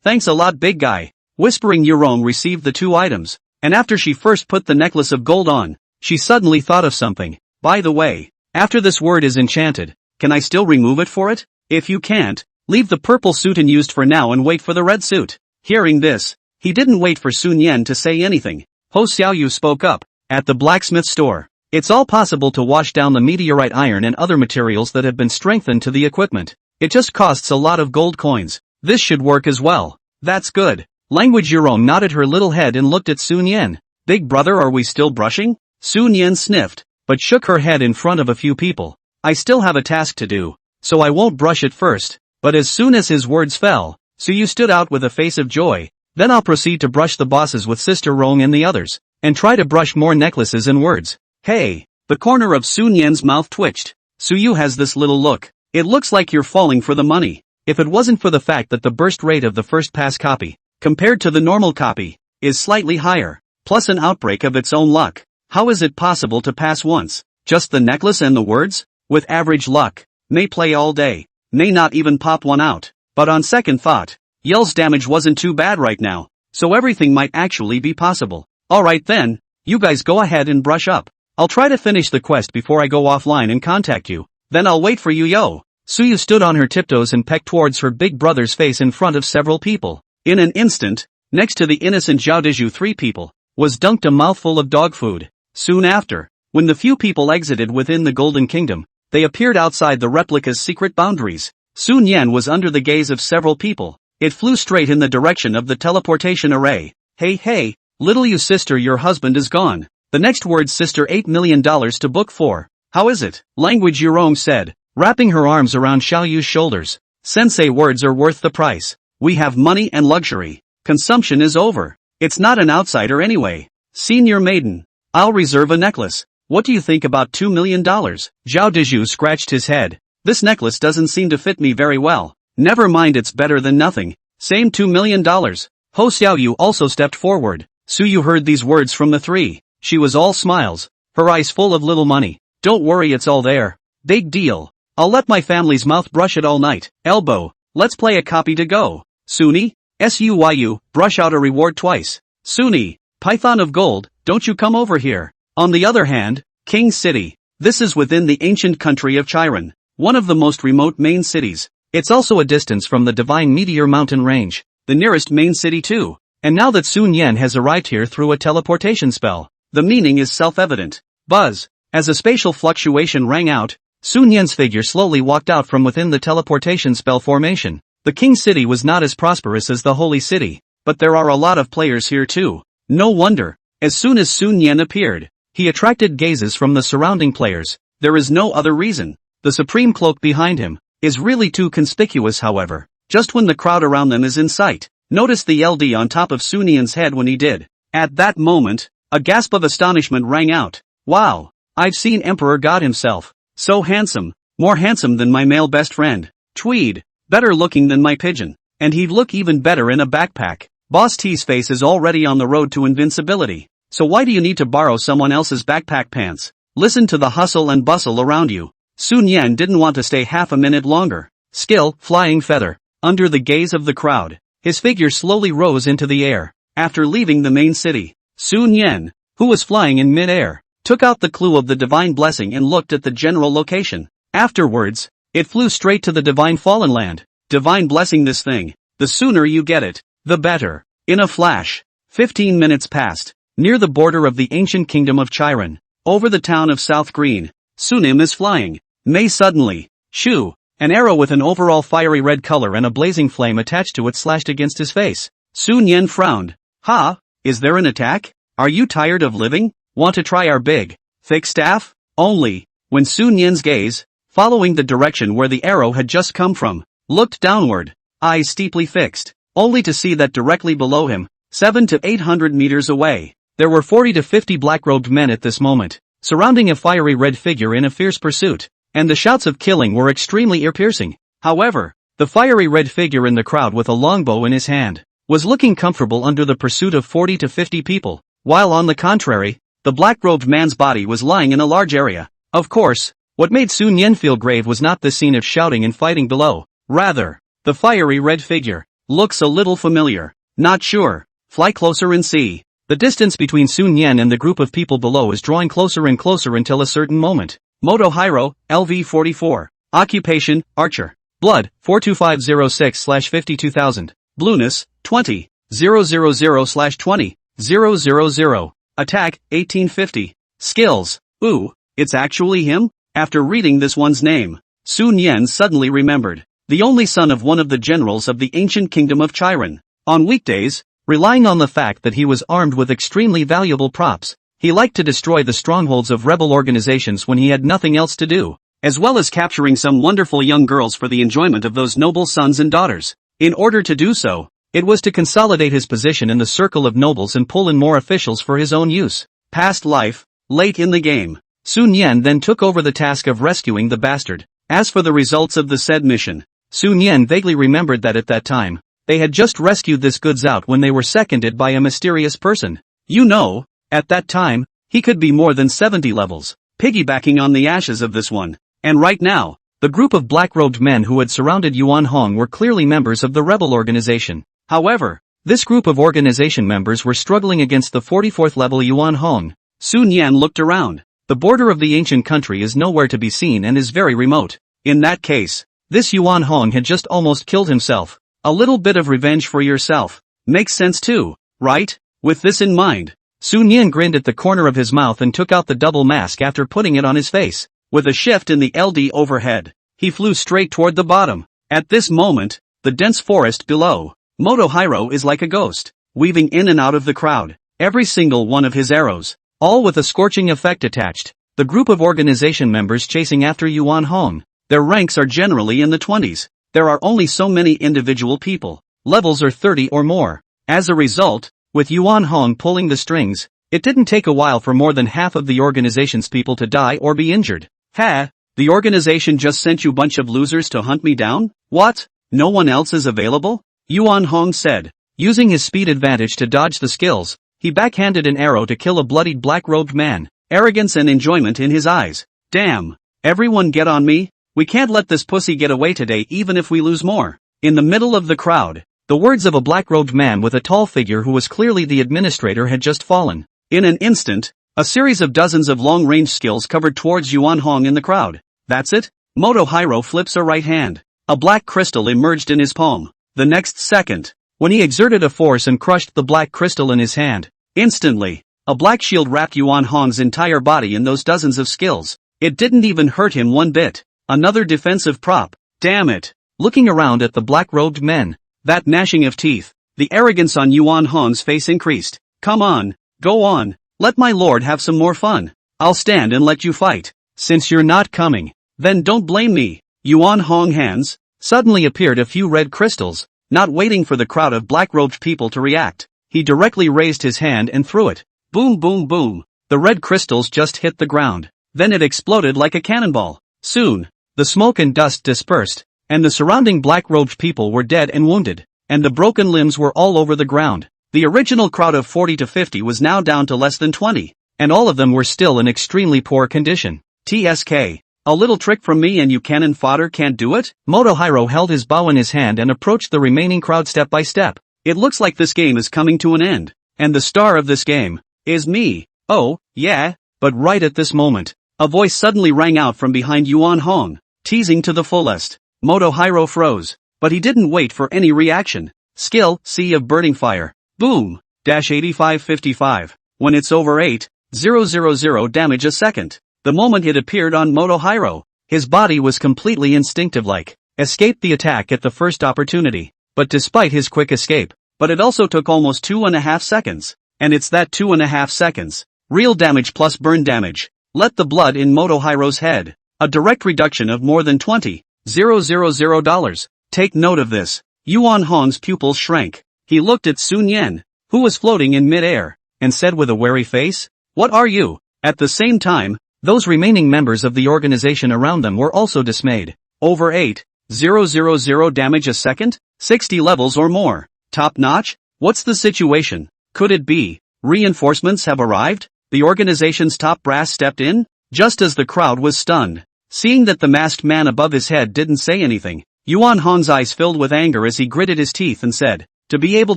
Thanks a lot, big guy. Whispering Yurong received the 2 items, and after she first put the necklace of gold on, she suddenly thought of something. By the way, after this word is enchanted, can I still remove it for it? If you can't, leave the purple suit unused for now and wait for the red suit. Hearing this, he didn't wait for Sun Yan to say anything. Ho Xiaoyu spoke up. At the blacksmith store, it's all possible to wash down the meteorite iron and other materials that have been strengthened to the equipment. It just costs a lot of gold coins. This should work as well. That's good. Language Yurong nodded her little head and looked at Sun Yan. Big brother, are we still brushing? Sun Yan sniffed, but shook her head in front of a few people. I still have a task to do, so I won't brush it first. But as soon as his words fell, Suyu stood out with a face of joy. Then I'll proceed to brush the bosses with Sister Rong and the others, and try to brush more necklaces and words. Hey, the corner of Sun Yan's mouth twitched. Suyu has this little look. It looks like you're falling for the money. If it wasn't for the fact that the burst rate of the first pass copy, compared to the normal copy, is slightly higher, plus an outbreak of its own luck, how is it possible to pass once? Just the necklace and the words? With average luck, may play all day, may not even pop one out. But on second thought, Yell's damage wasn't too bad right now, so everything might actually be possible. Alright then, you guys go ahead and brush up. I'll try to finish the quest before I go offline and contact you. Then I'll wait for you, yo. Suyu stood on her tiptoes and pecked towards her big brother's face in front of several people. In an instant, next to the innocent Zhao Dizhu, 3 people, was dunked a mouthful of dog food. Soon after, when the few people exited within the Golden Kingdom, they appeared outside the replica's secret boundaries. Sun Yan was under the gaze of several people. It flew straight in the direction of the teleportation array. Hey, little you sister, your husband is gone. The next word, sister, $8 million to book for. How is it? Language, Yurong said, wrapping her arms around Xiaoyu's shoulders. Sensei, words are worth the price. We have money and luxury. Consumption is over. It's not an outsider anyway. Senior maiden. I'll reserve a necklace. What do you think about $2 million? Zhao Dizhu scratched his head. This necklace doesn't seem to fit me very well. Never mind, it's better than nothing. Same $2 million. Ho Xiaoyu also stepped forward. Suyu heard these words from the 3. She was all smiles, her eyes full of little money. Don't worry, it's all there. Big deal. I'll let my family's mouth brush it all night. Elbow. Let's play a copy to go. Suni, Suyu, brush out a reward twice. Suni, Python of Gold, don't you come over here. On the other hand, King City. This is within the ancient country of Chiron, one of the most remote main cities. It's also a distance from the Divine Meteor Mountain Range, the nearest main city too. And now that Sun Yan has arrived here through a teleportation spell, the meaning is self-evident. Buzz. As a spatial fluctuation rang out, Sun Yan's figure slowly walked out from within the teleportation spell formation. The King City was not as prosperous as the Holy City, but there are a lot of players here too. No wonder. As soon as Sun Yan appeared, he attracted gazes from the surrounding players. There is no other reason. The supreme cloak behind him is really too conspicuous, however. Just when the crowd around them is in sight, notice the LD on top of Sun Yan's head when he did. At that moment, a gasp of astonishment rang out. Wow! I've seen Emperor God himself. So handsome, more handsome than my male best friend, Tweed, better looking than my pigeon, and he'd look even better in a backpack. Boss T's face is already on the road to invincibility, so why do you need to borrow someone else's backpack pants? Listen to the hustle and bustle around you. Sun Yan didn't want to stay half a minute longer. Skill, flying feather. Under the gaze of the crowd, his figure slowly rose into the air. After leaving the main city, Sun Yan, who was flying in mid-air, took out the clue of the divine blessing and looked at the general location. Afterwards, it flew straight to the divine fallen land. Divine blessing, this thing. The sooner you get it, the better. In a flash, 15 minutes passed. Near the border of the ancient kingdom of Chiron, over the town of South Green, Sunim is flying. May suddenly, shoo, an arrow with an overall fiery red color and a blazing flame attached to it slashed against his face. Sun Yan frowned. Ha, is there an attack? Are you tired of living? Want to try our big, thick staff? Only, when Sun Yan's gaze, following the direction where the arrow had just come from, looked downward, eyes steeply fixed, only to see that directly below him, 700 to 800 meters away, there were 40 to 50 black-robed men at this moment, surrounding a fiery red figure in a fierce pursuit, and the shouts of killing were extremely ear-piercing. However, the fiery red figure in the crowd with a longbow in his hand, was looking comfortable under the pursuit of 40 to 50 people, while on the contrary, the black-robed man's body was lying in a large area. Of course, what made Sun Yan feel grave was not the scene of shouting and fighting below. Rather, the fiery red figure looks a little familiar. Not sure. Fly closer and see. The distance between Sun Yan and the group of people below is drawing closer and closer until a certain moment. Moto Hiro, LV44. Occupation, Archer. Blood, 42506/52000. Blueness, 20. 000/20. 000. Attack, 1850. Skills. Ooh, it's actually him? After reading this one's name, Sun Yan suddenly remembered. The only son of one of the generals of the ancient kingdom of Chiron. On weekdays, relying on the fact that he was armed with extremely valuable props, he liked to destroy the strongholds of rebel organizations when he had nothing else to do, as well as capturing some wonderful young girls for the enjoyment of those noble sons and daughters. In order to do so, it was to consolidate his position in the circle of nobles and pull in more officials for his own use. Past life, late in the game, Sun Yan then took over the task of rescuing the bastard. As for the results of the said mission, Sun Yan vaguely remembered that at that time, they had just rescued this goods out when they were seconded by a mysterious person. You know, at that time, he could be more than 70 levels, piggybacking on the ashes of this one. And right now, the group of black-robed men who had surrounded Yuan Hong were clearly members of the rebel organization. However, this group of organization members were struggling against the 44th level Yuan Hong. Sun Yan looked around. The border of the ancient country is nowhere to be seen and is very remote. In that case, this Yuan Hong had just almost killed himself. A little bit of revenge for yourself. Makes sense too, right? With this in mind, Sun Yan grinned at the corner of his mouth and took out the double mask after putting it on his face. With a shift in the LD overhead, he flew straight toward the bottom. At this moment, the dense forest below, Motohiro is like a ghost, weaving in and out of the crowd, every single one of his arrows, all with a scorching effect attached. The group of organization members chasing after Yuan Hong, their ranks are generally in the 20s. There are only so many individual people, levels are 30 or more. As a result, with Yuan Hong pulling the strings, it didn't take a while for more than half of the organization's people to die or be injured. Ha! The organization just sent you bunch of losers to hunt me down? What? No one else is available? Yuan Hong said. Using his speed advantage to dodge the skills, he backhanded an arrow to kill a bloodied black-robed man, arrogance and enjoyment in his eyes. Damn! Everyone get on me? We can't let this pussy get away today even if we lose more. In the middle of the crowd, the words of a black-robed man with a tall figure who was clearly the administrator had just fallen. In an instant, a series of dozens of long-range skills covered towards Yuan Hong in the crowd. That's it? Motohiro flips a right hand. A black crystal emerged in his palm. The next second, when he exerted a force and crushed the black crystal in his hand, instantly, a black shield wrapped Yuan Hong's entire body in those dozens of skills. It didn't even hurt him one bit. Another defensive prop. Damn it. Looking around at the black-robed men, that gnashing of teeth, the arrogance on Yuan Hong's face increased. Come on, go on, let my lord have some more fun. I'll stand and let you fight. Since you're not coming, then don't blame me. Yuan Hong hands, suddenly appeared a few red crystals. Not waiting for the crowd of black-robed people to react, he directly raised his hand and threw it. Boom boom boom. The red crystals just hit the ground. Then it exploded like a cannonball. Soon, the smoke and dust dispersed, and the surrounding black-robed people were dead and wounded, and the broken limbs were all over the ground. The original crowd of 40 to 50 was now down to less than 20, and all of them were still in extremely poor condition. TSK. A little trick from me and you cannon fodder can't do it? Motohiro held his bow in his hand and approached the remaining crowd step by step. It looks like this game is coming to an end, and the star of this game is me. Oh, yeah, but right at this moment, a voice suddenly rang out from behind Yuan Hong, teasing to the fullest. Motohiro froze, but he didn't wait for any reaction. Skill, Sea of Burning Fire. Boom! -8555. When it's over 8,000 damage a second. The moment it appeared on Motohiro, his body was completely instinctive-like, escaped the attack at the first opportunity. But despite his quick escape, it also took almost 2.5 seconds. And it's that 2.5 seconds. Real damage plus burn damage. Let the blood in Motohiro's head. A direct reduction of more than $20,000. Take note of this. Yuan Hong's pupils shrank. He looked at Sun Yan, who was floating in mid-air, and said with a wary face, "What are you?" At the same time, those remaining members of the organization around them were also dismayed. Over 8,000 damage a second? 60 levels or more. Top notch? What's the situation? Could it be reinforcements have arrived? The organization's top brass stepped in? Just as the crowd was stunned. Seeing that the masked man above his head didn't say anything, Yuan Hong's eyes filled with anger as he gritted his teeth and said, "To be able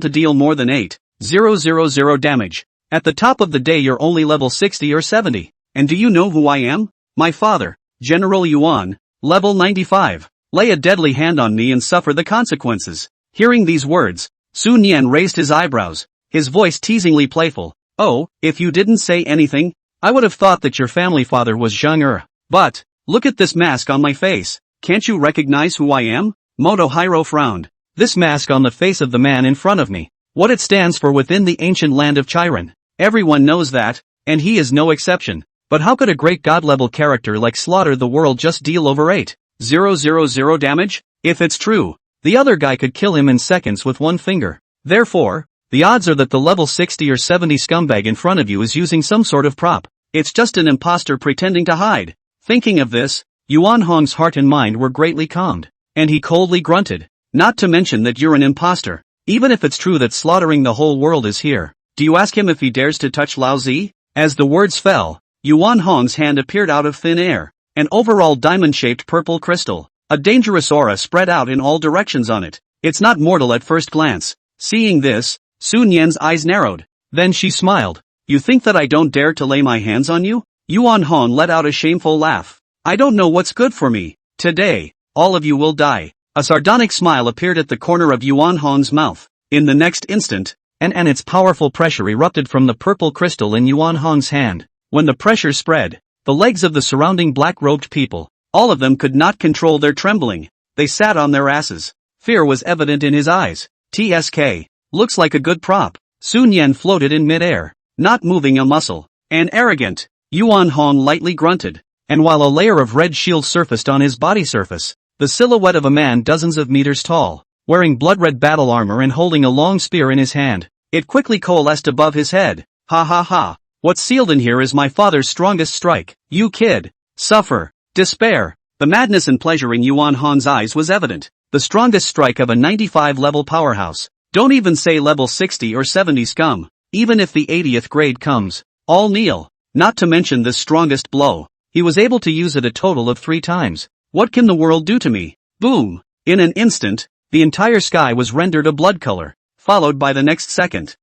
to deal more than 8,000 damage. At the top of the day you're only level 60 or 70. And do you know who I am? My father, General Yuan, level 95. Lay a deadly hand on me and suffer the consequences." Hearing these words, Sun Yan raised his eyebrows, his voice teasingly playful. "Oh, if you didn't say anything, I would have thought that your family father was Zheng Er. But, look at this mask on my face. Can't you recognize who I am?" Motohiro frowned. This mask on the face of the man in front of me. What it stands for within the ancient land of Chiron. Everyone knows that, and he is no exception. But how could a great god-level character like Slaughter the World just deal over 8,000 damage? If it's true, the other guy could kill him in seconds with one finger. Therefore, the odds are that the level 60 or 70 scumbag in front of you is using some sort of prop. It's just an imposter pretending to hide. Thinking of this, Yuan Hong's heart and mind were greatly calmed. And he coldly grunted. Not to mention that you're an imposter. Even if it's true that slaughtering the whole world is here, do you ask him if he dares to touch Lao Zi? As the words fell, Yuan Hong's hand appeared out of thin air. An overall diamond-shaped purple crystal. A dangerous aura spread out in all directions on it. It's not mortal at first glance. Seeing this, Sun Yan's eyes narrowed. Then she smiled. You think that I don't dare to lay my hands on you? Yuan Hong let out a shameful laugh. I don't know what's good for me. Today, all of you will die. A sardonic smile appeared at the corner of Yuan Hong's mouth. In the next instant, and its powerful pressure erupted from the purple crystal in Yuan Hong's hand. When the pressure spread, the legs of the surrounding black-robed people, all of them could not control their trembling. They sat on their asses. Fear was evident in his eyes. TSK. Looks like a good prop. Sun Yan floated in midair, not moving a muscle. An arrogant. Yuan Hong lightly grunted. And while a layer of red shield surfaced on his body surface, the silhouette of a man dozens of meters tall, wearing blood-red battle armor and holding a long spear in his hand, it quickly coalesced above his head. Ha ha ha. What's sealed in here is my father's strongest strike. You kid. Suffer. Despair. The madness and pleasure in Yuan Hong's eyes was evident. The strongest strike of a 95-level powerhouse. Don't even say level 60 or 70 scum. Even if the 80th grade comes, all kneel. Not to mention this strongest blow. He was able to use it a total of 3 times. What can the world do to me? Boom. In an instant, the entire sky was rendered a blood color, followed by the next second,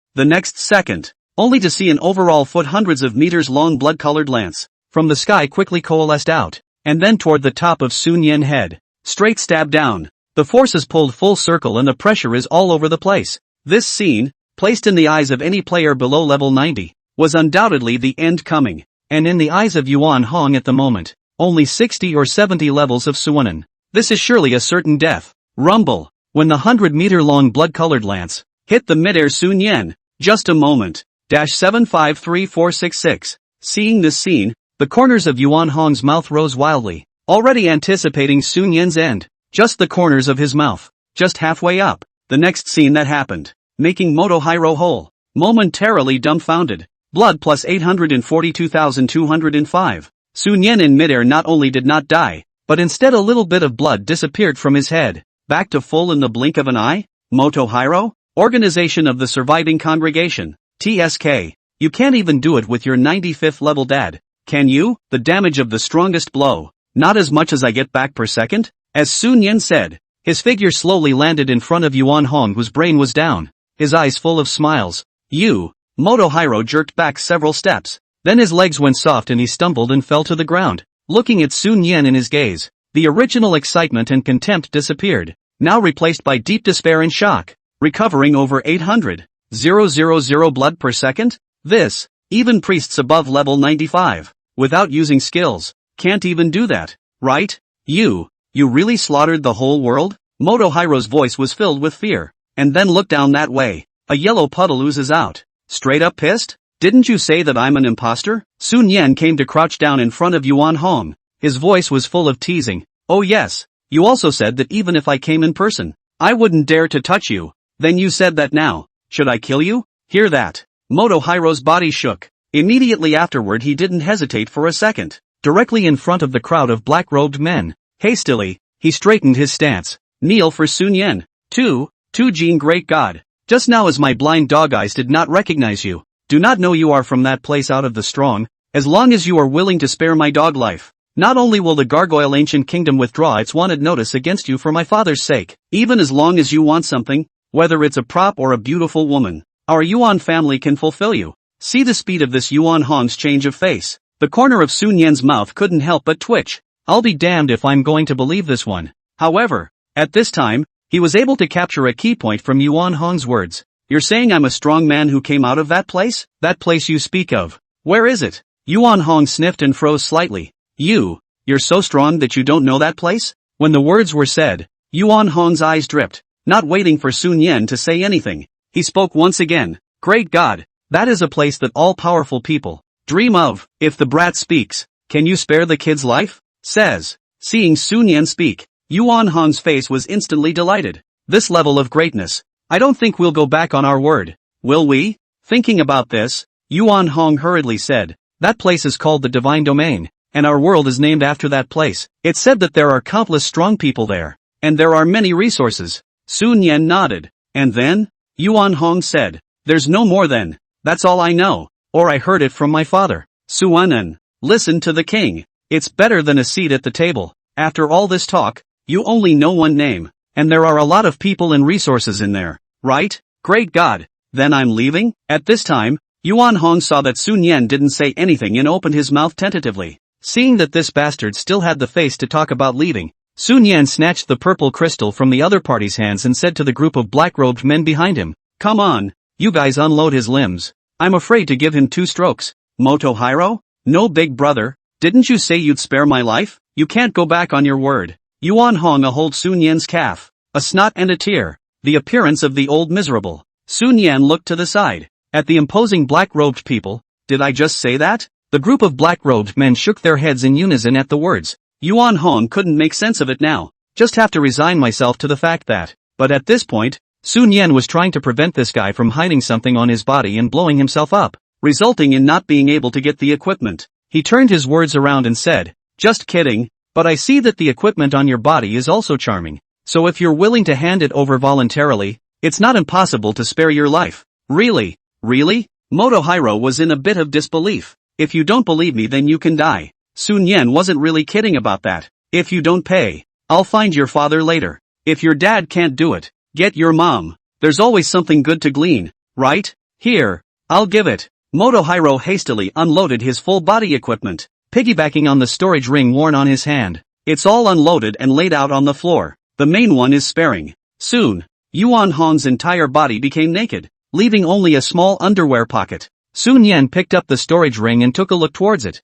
only to see an overall foot hundreds of meters long blood-colored lance from the sky quickly coalesced out, and then toward the top of Sun Yan's head. Straight stab down. The forces pulled full circle and the pressure is all over the place. This scene, placed in the eyes of any player below level 90, was undoubtedly the end coming, and in the eyes of Yuan Hong at the moment, only 60 or 70 levels of Suanan. This is surely a certain death. Rumble. When the 100-meter-long blood-colored lance hit the midair Sun Yan. Just a moment. 753466. Seeing this scene, the corners of Yuan Hong's mouth rose wildly, already anticipating Sun Yan's end. Just the corners of his mouth. Just halfway up. The next scene that happened, making Motohiro whole, momentarily dumbfounded. Blood plus 842,205. Sun Yan in midair not only did not die, but instead a little bit of blood disappeared from his head. Back to full in the blink of an eye? Motohiro? Organization of the Surviving Congregation. TSK. You can't even do it with your 95th level dad. Can you? The damage of the strongest blow. Not as much as I get back per second? As Sun Yan said, his figure slowly landed in front of Yuan Hong whose brain was down, his eyes full of smiles. You. Motohiro jerked back several steps. Then his legs went soft and he stumbled and fell to the ground. Looking at Sun Yan in his gaze, the original excitement and contempt disappeared, now replaced by deep despair and shock. Recovering over 800,000 blood per second? This, even priests above level 95, without using skills, can't even do that, right? You really slaughtered the whole world? Motohiro's voice was filled with fear. And then look down that way. A yellow puddle oozes out. Straight up pissed? Didn't you say that I'm an imposter? Sun Yan came to crouch down in front of Yuan Hong. His voice was full of teasing. Oh yes, you also said that even if I came in person, I wouldn't dare to touch you. Then you said that now. Should I kill you? Hear that? Motohiro's body shook. Immediately afterward he didn't hesitate for a second. Directly in front of the crowd of black-robed men, hastily, he straightened his stance. Kneel for Sun Yan. Tu Jin, great God. Just now as my blind dog eyes did not recognize you. Do not know you are from that place out of the strong. As long as you are willing to spare my dog life, not only will the Gargoyle Ancient Kingdom withdraw its wanted notice against you for my father's sake, even as long as you want something, whether it's a prop or a beautiful woman, our Yuan family can fulfill you. See the speed of this Yuan Hong's change of face. The corner of Sun Yan's mouth couldn't help but twitch. I'll be damned if I'm going to believe this one. However, at this time, he was able to capture a key point from Yuan Hong's words. You're saying I'm a strong man who came out of that place? That place you speak of. Where is it? Yuan Hong sniffed and froze slightly. You're so strong that you don't know that place? When the words were said, Yuan Hong's eyes dripped, not waiting for Sun Yan to say anything. He spoke once again. Great God, that is a place that all-powerful people dream of. If the brat speaks, can you spare the kid's life? Says. Seeing Sun Yan speak, Yuan Hong's face was instantly delighted. This level of greatness. I don't think we'll go back on our word. Will we? Thinking about this, Yuan Hong hurriedly said, that place is called the Divine Domain, and our world is named after that place. It's said that there are countless strong people there, and there are many resources. Sun Yan nodded. And then? Yuan Hong said. There's no more then. That's all I know, or I heard it from my father. Suanan, listen to the king. It's better than a seat at the table. After all this talk, you only know one name, and there are a lot of people and resources in there, right? Great God. Then I'm leaving? At this time, Yuan Hong saw that Sun Yan didn't say anything and opened his mouth tentatively. Seeing that this bastard still had the face to talk about leaving, Sun Yan snatched the purple crystal from the other party's hands and said to the group of black-robed men behind him, "Come on, you guys unload his limbs. I'm afraid to give him 2 strokes. Motohiro? No, big brother, didn't you say you'd spare my life? You can't go back on your word." Yuan Hong hold Sun Yan's calf, a snot and a tear, the appearance of the old miserable. Sun Yan looked to the side, at the imposing black-robed people. Did I just say that? The group of black-robed men shook their heads in unison at the words. Yuan Hong couldn't make sense of it now. Just have to resign myself to the fact that. But at this point, Sun Yan was trying to prevent this guy from hiding something on his body and blowing himself up, resulting in not being able to get the equipment. He turned his words around and said, "Just kidding, but I see that the equipment on your body is also charming. So if you're willing to hand it over voluntarily, it's not impossible to spare your life." Really? Really? Motohiro was in a bit of disbelief. If you don't believe me then you can die. Sun Yan wasn't really kidding about that. If you don't pay, I'll find your father later. If your dad can't do it, get your mom. There's always something good to glean, right? Here, I'll give it. Motohiro hastily unloaded his full body equipment, piggybacking on the storage ring worn on his hand. It's all unloaded and laid out on the floor. The main one is sparing. Soon, Yuan Hong's entire body became naked, leaving only a small underwear pocket. Sun Yan picked up the storage ring and took a look towards it.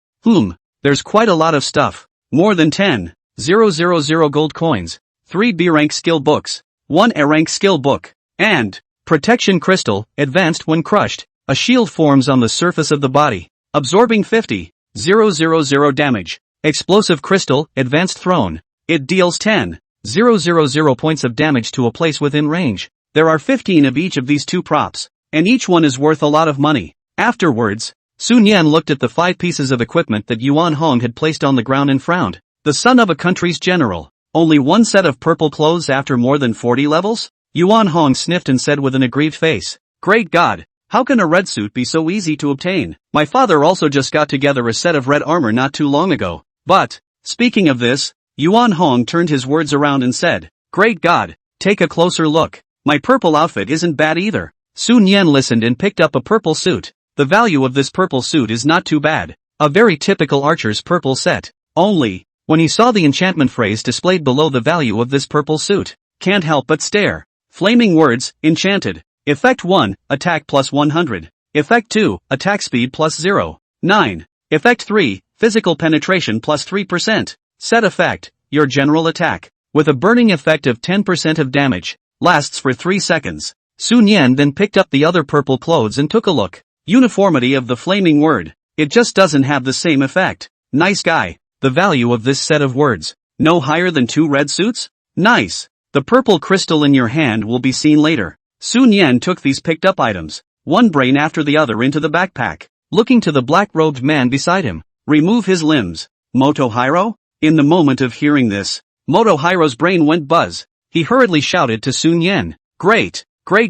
There's quite a lot of stuff. More than 10,000 gold coins, 3 B-rank skill books, 1 A-rank skill book, and protection crystal, advanced when crushed. A shield forms on the surface of the body, absorbing 50,000 damage. Explosive crystal, advanced thrown. It deals 10,000 points of damage to a place within range. There are 15 of each of these 2 props, and each one is worth a lot of money. Afterwards, Sun Yan looked at the 5 pieces of equipment that Yuan Hong had placed on the ground and frowned. The son of a country's general. Only 1 set of purple clothes after more than 40 levels? Yuan Hong sniffed and said with an aggrieved face, "Great God, how can a red suit be so easy to obtain? My father also just got together a set of red armor not too long ago." But, speaking of this, Yuan Hong turned his words around and said, "Great God, take a closer look. My purple outfit isn't bad either." Sun Yan listened and picked up a purple suit. The value of this purple suit is not too bad. A very typical archer's purple set. Only, when he saw the enchantment phrase displayed below the value of this purple suit, can't help but stare. Flaming words, enchanted. Effect 1, attack plus 100. Effect 2, attack speed plus 0.9. Effect 3, physical penetration plus 3%. Set effect, your general attack, with a burning effect of 10% of damage, lasts for 3 seconds. Sun Yan then picked up the other purple clothes and took a look. Uniformity of the flaming word. It just doesn't have the same effect. Nice guy. The value of this set of words. No higher than 2 red suits? Nice. The purple crystal in your hand will be seen later. Sun Yan took these picked up items, one brain after the other, into the backpack, looking to the black-robed man beside him. Remove his limbs. Motohiro? In the moment of hearing this, Motohiro's brain went buzz. He hurriedly shouted to Sun Yan, Great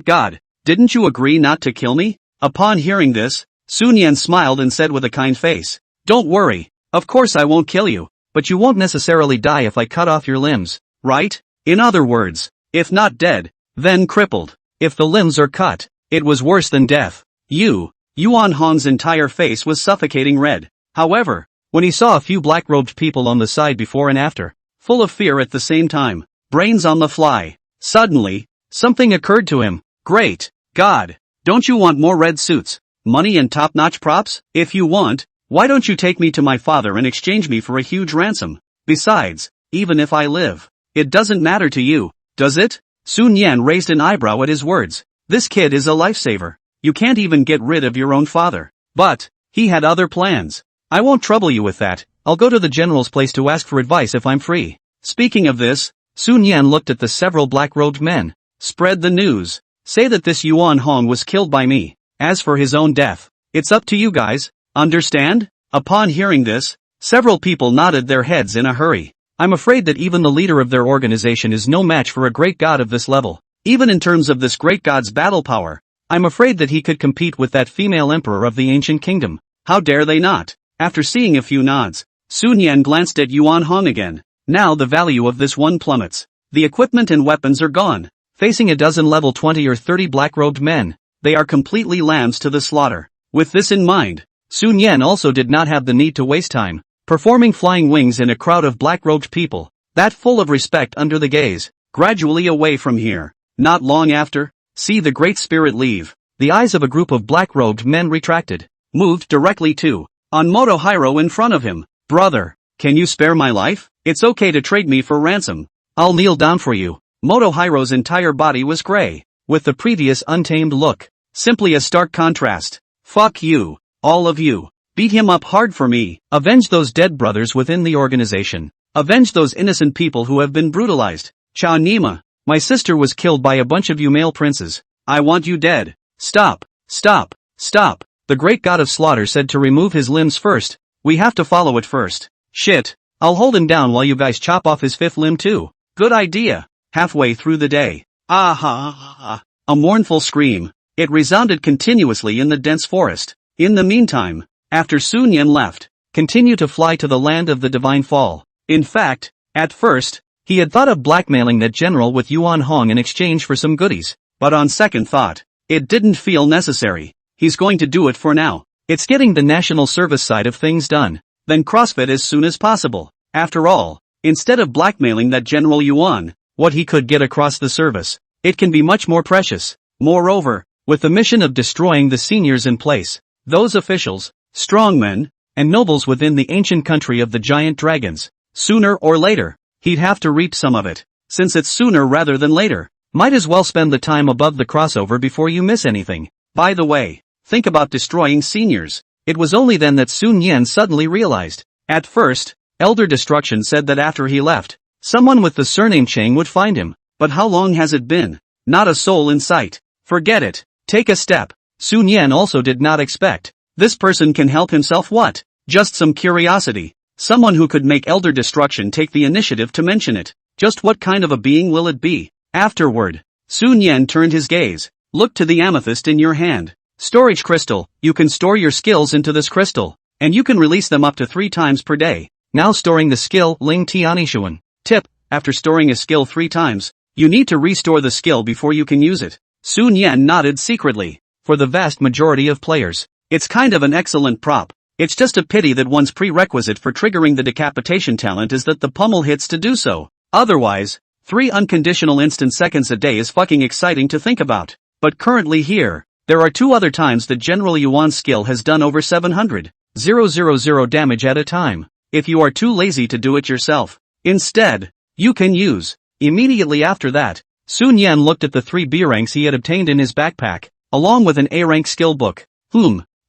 God, didn't you agree not to kill me?" Upon hearing this, Sun Yan smiled and said with a kind face, "Don't worry, of course I won't kill you, but you won't necessarily die if I cut off your limbs, right? In other words, if not dead, then crippled. If the limbs are cut, it was worse than death." Yuan Hong's entire face was suffocating red. However, when he saw a few black-robed people on the side before and after, full of fear at the same time, brains on the fly, suddenly, something occurred to him. Great God! Don't you want more red suits, money and top-notch props? If you want, why don't you take me to my father and exchange me for a huge ransom? Besides, even if I live, it doesn't matter to you, does it? Sun Yan raised an eyebrow at his words. This kid is a lifesaver. You can't even get rid of your own father. But, he had other plans. I won't trouble you with that. I'll go to the general's place to ask for advice if I'm free. Speaking of this, Sun Yan looked at the several black-robed men. Spread the news. Say that this Yuan Hong was killed by me. As for his own death, it's up to you guys, understand? Upon hearing this, Several people nodded their heads in a hurry. I'm afraid that even the leader of their organization is no match for a great god of this level. Even in terms of this great god's battle power, I'm afraid that he could compete with that female emperor of the ancient kingdom. How dare they not? After seeing a few nods, Sun Yan glanced at Yuan Hong again. Now the value of this one plummets. The equipment and weapons are gone. Facing a dozen level 20 or 30 black-robed men, they are completely lambs to the slaughter. With this in mind, Sun Yan also did not have the need to waste time performing flying wings in a crowd of black-robed people, that full of respect under the gaze, gradually away from here. Not long after, see the Great Spirit leave. The eyes of a group of black-robed men retracted, moved directly to on Motohiro in front of him. Brother, can you spare my life? It's okay to trade me for ransom. I'll kneel down for you. Motohiro's entire body was gray, with the previous untamed look. Simply a stark contrast. Fuck you, all of you. Beat him up hard for me. Avenge those dead brothers within the organization. Avenge those innocent people who have been brutalized. Cha Nima, my sister was killed by a bunch of you male princes. I want you dead. Stop, stop, stop. The great god of slaughter said to remove his limbs first. We have to follow it first. Shit, I'll hold him down while you guys chop off his fifth limb too. Good idea. Halfway through the day. Ah ha ha ha. A mournful scream. It resounded continuously in the dense forest. In the meantime, after Sun Yan left, continue to fly to the land of the divine fall. In fact, at first, he had thought of blackmailing that general with Yuan Hong in exchange for some goodies, but on second thought, it didn't feel necessary. He's going to do it for now. It's getting the national service side of things done, then CrossFit as soon as possible. After all, instead of blackmailing that General Yuan, what he could get across the service, it can be much more precious. Moreover, with the mission of destroying the seniors in place, those officials, strongmen, and nobles within the ancient country of the giant dragons, sooner or later, he'd have to reap some of it. Since it's sooner rather than later, might as well spend the time above the crossover before you miss anything. By the way, think about destroying seniors. It was only then that Sun Yan suddenly realized. At first, Elder Destruction said that after he left, someone with the surname Chang would find him. But how long has it been? Not a soul in sight. Forget it. Take a step. Sun Yan also did not expect. This person can help himself what? Just some curiosity. Someone who could make Elder Destruction take the initiative to mention it. Just what kind of a being will it be? Afterward, Sun Yan turned his gaze. Look to the amethyst in your hand. Storage crystal. You can store your skills into this crystal, and you can release them up to 3 times per day. Now storing the skill Ling Tianishuan. Tip, after storing a skill 3 times, you need to restore the skill before you can use it. Sun Yan nodded secretly. For the vast majority of players, it's kind of an excellent prop. It's just a pity that one's prerequisite for triggering the decapitation talent is that the pummel hits to do so. Otherwise, 3 unconditional instant seconds a day is fucking exciting to think about. But currently here, there are 2 other times that General Yuan's skill has done over 700,000 damage at a time. If you are too lazy to do it yourself, instead, you can use. Immediately after that, Sun Yan looked at the 3 B ranks he had obtained in his backpack, along with an A rank skill book.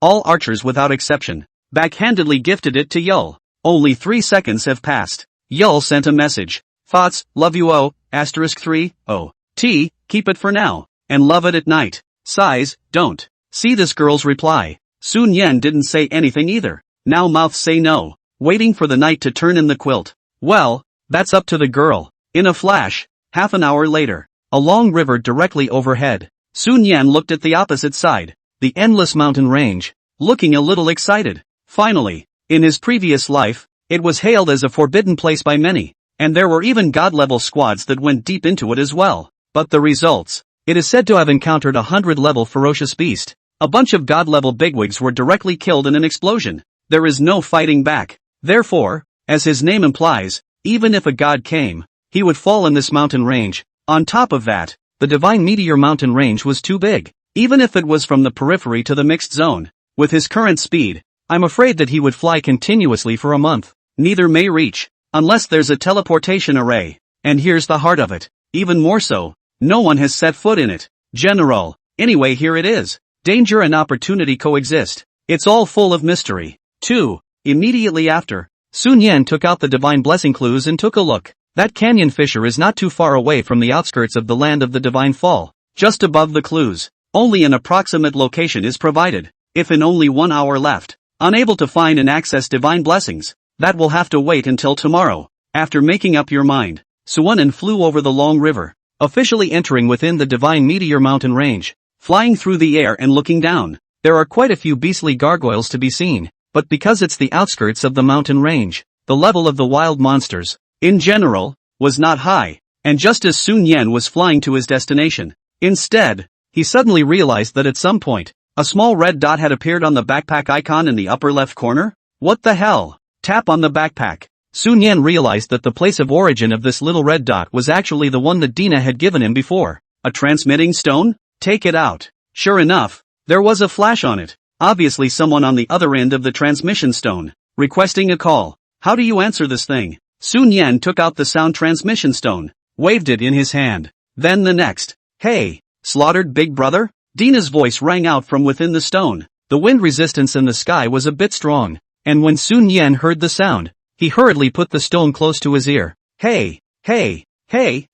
All archers without exception, backhandedly gifted it to Yul. Only 3 seconds have passed. Yul sent a message. Thoughts, love you *3, keep it for now, and love it at night. Sighs, don't. See this girl's reply. Sun Yan didn't say anything either. Now mouths say no. Waiting for the night to turn in the quilt. Well, that's up to the girl. In a flash, half an hour later, a long river directly overhead. Sun Yan looked at the opposite side, the endless mountain range, looking a little excited. Finally, in his previous life, it was hailed as a forbidden place by many, and there were even god-level squads that went deep into it as well. But the results, it is said to have encountered 100-level ferocious beast. A bunch of god-level bigwigs were directly killed in an explosion. There is no fighting back. Therefore, as his name implies, even if a god came, he would fall in this mountain range. On top of that, the Divine Meteor mountain range was too big. Even if it was from the periphery to the mixed zone, with his current speed, I'm afraid that he would fly continuously for a month. Neither may reach, unless there's a teleportation array. And here's the heart of it. Even more so, no one has set foot in it. General, anyway here it is. Danger and opportunity coexist. It's all full of mystery. 2. Immediately after, Sun Yan took out the divine blessing clues and took a look. That canyon fissure is not too far away from the outskirts of the land of the divine fall. Just above the clues, only an approximate location is provided. If in only 1 hour left, unable to find and access divine blessings, That will have to wait until tomorrow. After making up your mind, Suwon flew over the long river, officially entering within the divine meteor mountain range. Flying through the air and looking down, there are quite a few beastly gargoyles to be seen, but because it's the outskirts of the mountain range, the level of the wild monsters, in general, was not high, and just as Sun Yan was flying to his destination, instead, he suddenly realized that at some point, a small red dot had appeared on the backpack icon in the upper left corner. What the hell? Tap on the backpack. Sun Yan realized that the place of origin of this little red dot was actually the one that Dina had given him before. A transmitting stone? Take it out. Sure enough, there was a flash on it. Obviously someone on the other end of the transmission stone, requesting a call. How do you answer this thing? Sun Yan took out the sound transmission stone, waved it in his hand. Then the next. Hey, slaughtered big brother? Dina's voice rang out from within the stone. The wind resistance in the sky was a bit strong, and when Sun Yan heard the sound, he hurriedly put the stone close to his ear. Hey,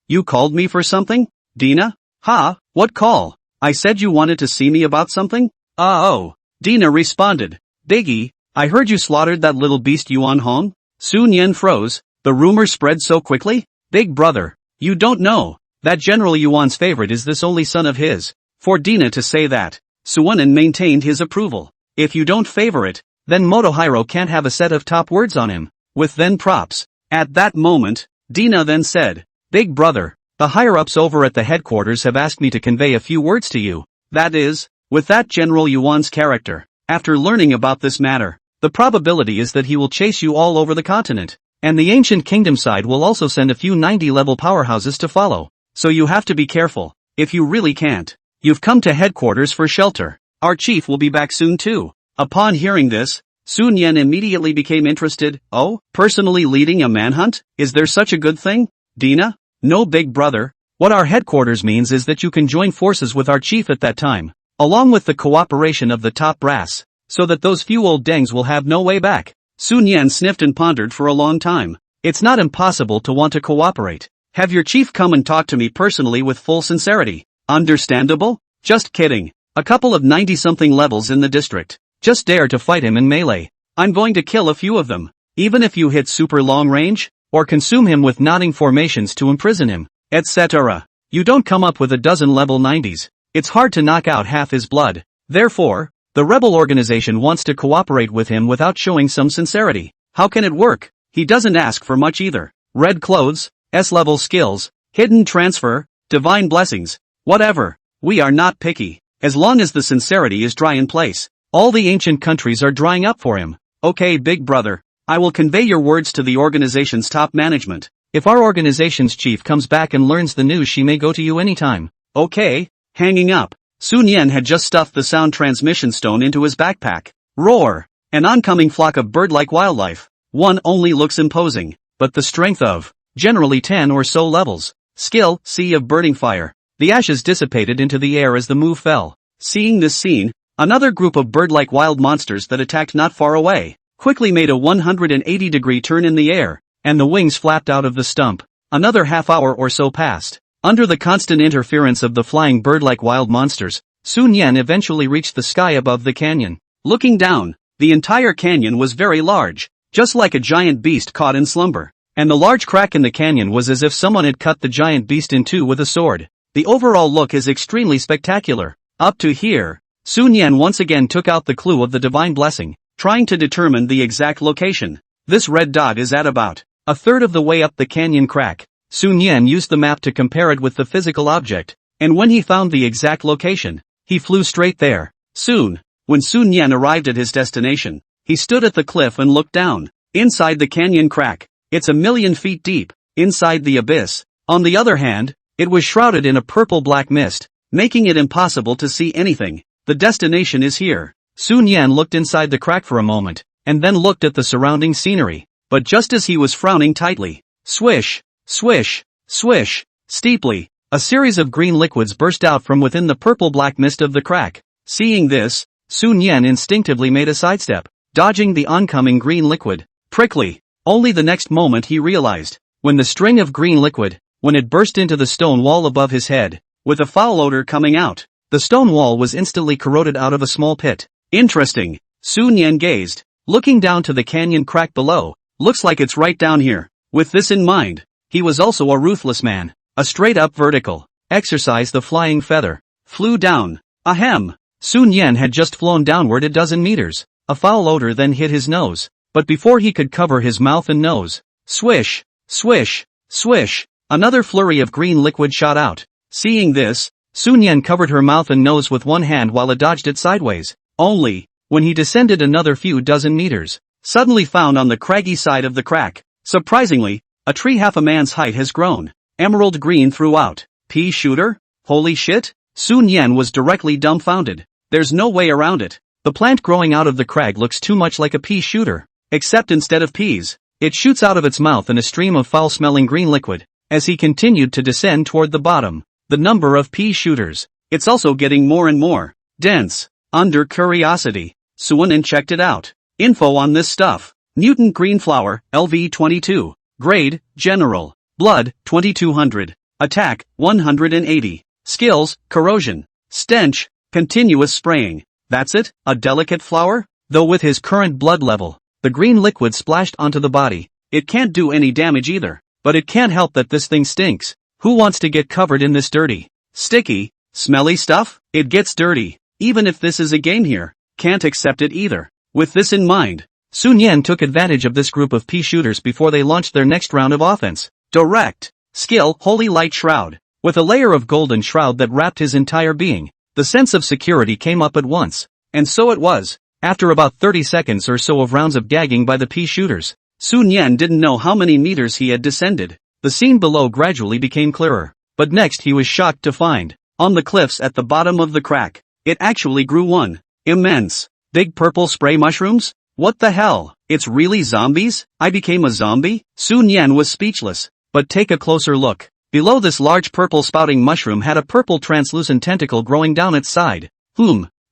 you called me for something? Dina? Ha, what call? I said you wanted to see me about something? Oh. Dina responded. Biggie, I heard you slaughtered that little beast Yuan Hong? Sun Yan froze. The rumor spread so quickly? Big brother, you don't know that General Yuan's favorite is this only son of his. For Dina to say that, Suwon maintained his approval. If you don't favor it, then Motohiro can't have a set of top words on him, with then props. At that moment, Dina then said, Big brother, the higher-ups over at the headquarters have asked me to convey a few words to you. That is, with that General Yuan's character, after learning about this matter, the probability is that he will chase you all over the continent, and the ancient kingdom side will also send a few 90-level powerhouses to follow. So you have to be careful, if you really can't. You've come to headquarters for shelter. Our chief will be back soon too. Upon hearing this, Sun Yan immediately became interested. Oh, personally leading a manhunt? Is there such a good thing? Dina? No, big brother. What our headquarters means is that you can join forces with our chief at that time, along with the cooperation of the top brass, so that those few old dengs will have no way back. Sun Yan sniffed and pondered for a long time. It's not impossible to want to cooperate. Have your chief come and talk to me personally with full sincerity. Understandable? Just kidding. A couple of 90-something levels in the district. Just dare to fight him in melee. I'm going to kill a few of them. Even if you hit super long range, or consume him with nodding formations to imprison him, etc. You don't come up with a dozen level 90s. It's hard to knock out half his blood. Therefore, the rebel organization wants to cooperate with him without showing some sincerity. How can it work? He doesn't ask for much either. Red clothes, S-level skills, hidden transfer, divine blessings. Whatever. We are not picky. As long as the sincerity is dry in place. All the ancient countries are drying up for him. Okay, big brother. I will convey your words to the organization's top management. If our organization's chief comes back and learns the news, she may go to you anytime. Okay. Hanging up. Sun Yan had just stuffed the sound transmission stone into his backpack. Roar. An oncoming flock of bird-like wildlife. One only looks imposing, but the strength of, generally 10 or so levels. Skill, sea of burning fire. The ashes dissipated into the air as the move fell. Seeing this scene, another group of bird-like wild monsters that attacked not far away, quickly made a 180-degree turn in the air, and the wings flapped out of the stump. Another half hour or so passed. Under the constant interference of the flying bird-like wild monsters, Sun Yan eventually reached the sky above the canyon. Looking down, the entire canyon was very large, just like a giant beast caught in slumber. And the large crack in the canyon was as if someone had cut the giant beast in two with a sword. The overall look is extremely spectacular. Up to here, Sun Yan once again took out the clue of the divine blessing, trying to determine the exact location. This red dot is at about a third of the way up the canyon crack. Sun Yan used the map to compare it with the physical object, and when he found the exact location, he flew straight there. Soon, when Sun Yan arrived at his destination, he stood at the cliff and looked down. Inside the canyon crack, it's 1,000,000 feet deep. Inside the abyss, on the other hand, it was shrouded in a purple-black mist, making it impossible to see anything. The destination is here. Sun Yan looked inside the crack for a moment, and then looked at the surrounding scenery. But just as he was frowning tightly, swish, swish, swish, steeply, a series of green liquids burst out from within the purple-black mist of the crack. Seeing this, Sun Yan instinctively made a sidestep, dodging the oncoming green liquid. Prickly. Only the next moment he realized, when the string of green liquid, when it burst into the stone wall above his head, with a foul odor coming out, the stone wall was instantly corroded out of a small pit. Interesting. Sun Yan gazed, looking down to the canyon crack below. Looks like it's right down here. With this in mind, he was also a ruthless man. A straight-up vertical exercise, the flying feather flew down. Ahem! Sun Yan had just flown downward a dozen meters. A foul odor then hit his nose. But before he could cover his mouth and nose, swish, swish, swish, another flurry of green liquid shot out. Seeing this, Sun Yan covered her mouth and nose with one hand while it dodged it sideways. Only, when he descended another few dozen meters, suddenly found on the craggy side of the crack. Surprisingly, a tree half a man's height has grown. Emerald green throughout. Pea shooter? Holy shit? Sun Yan was directly dumbfounded. There's no way around it. The plant growing out of the crag looks too much like a pea shooter. Except instead of peas, it shoots out of its mouth in a stream of foul-smelling green liquid. As he continued to descend toward the bottom, the number of pea shooters, it's also getting more and more dense. Under curiosity, Suanan checked it out. Info on this stuff. Mutant green flower, LV 22. Grade, General. Blood, 2200. Attack, 180. Skills, Corrosion. Stench, Continuous spraying. That's it, a delicate flower? Though with his current blood level, the green liquid splashed onto the body, it can't do any damage either. But it can't help that this thing stinks. Who wants to get covered in this dirty, sticky, smelly stuff? It gets dirty. Even if this is a game here, can't accept it either. With this in mind, Sun Yan took advantage of this group of pea shooters before they launched their next round of offense. Direct. Skill, Holy Light Shroud. With a layer of golden shroud that wrapped his entire being, the sense of security came up at once. And so it was. After about 30 seconds or so of rounds of gagging by the pea shooters, Sun Yan didn't know how many meters he had descended. The scene below gradually became clearer. But next he was shocked to find, on the cliffs at the bottom of the crack, it actually grew one immense, big purple spray mushrooms? What the hell? It's really zombies? I became a zombie? Sun Yan was speechless. But take a closer look. Below this large purple spouting mushroom had a purple translucent tentacle growing down its side.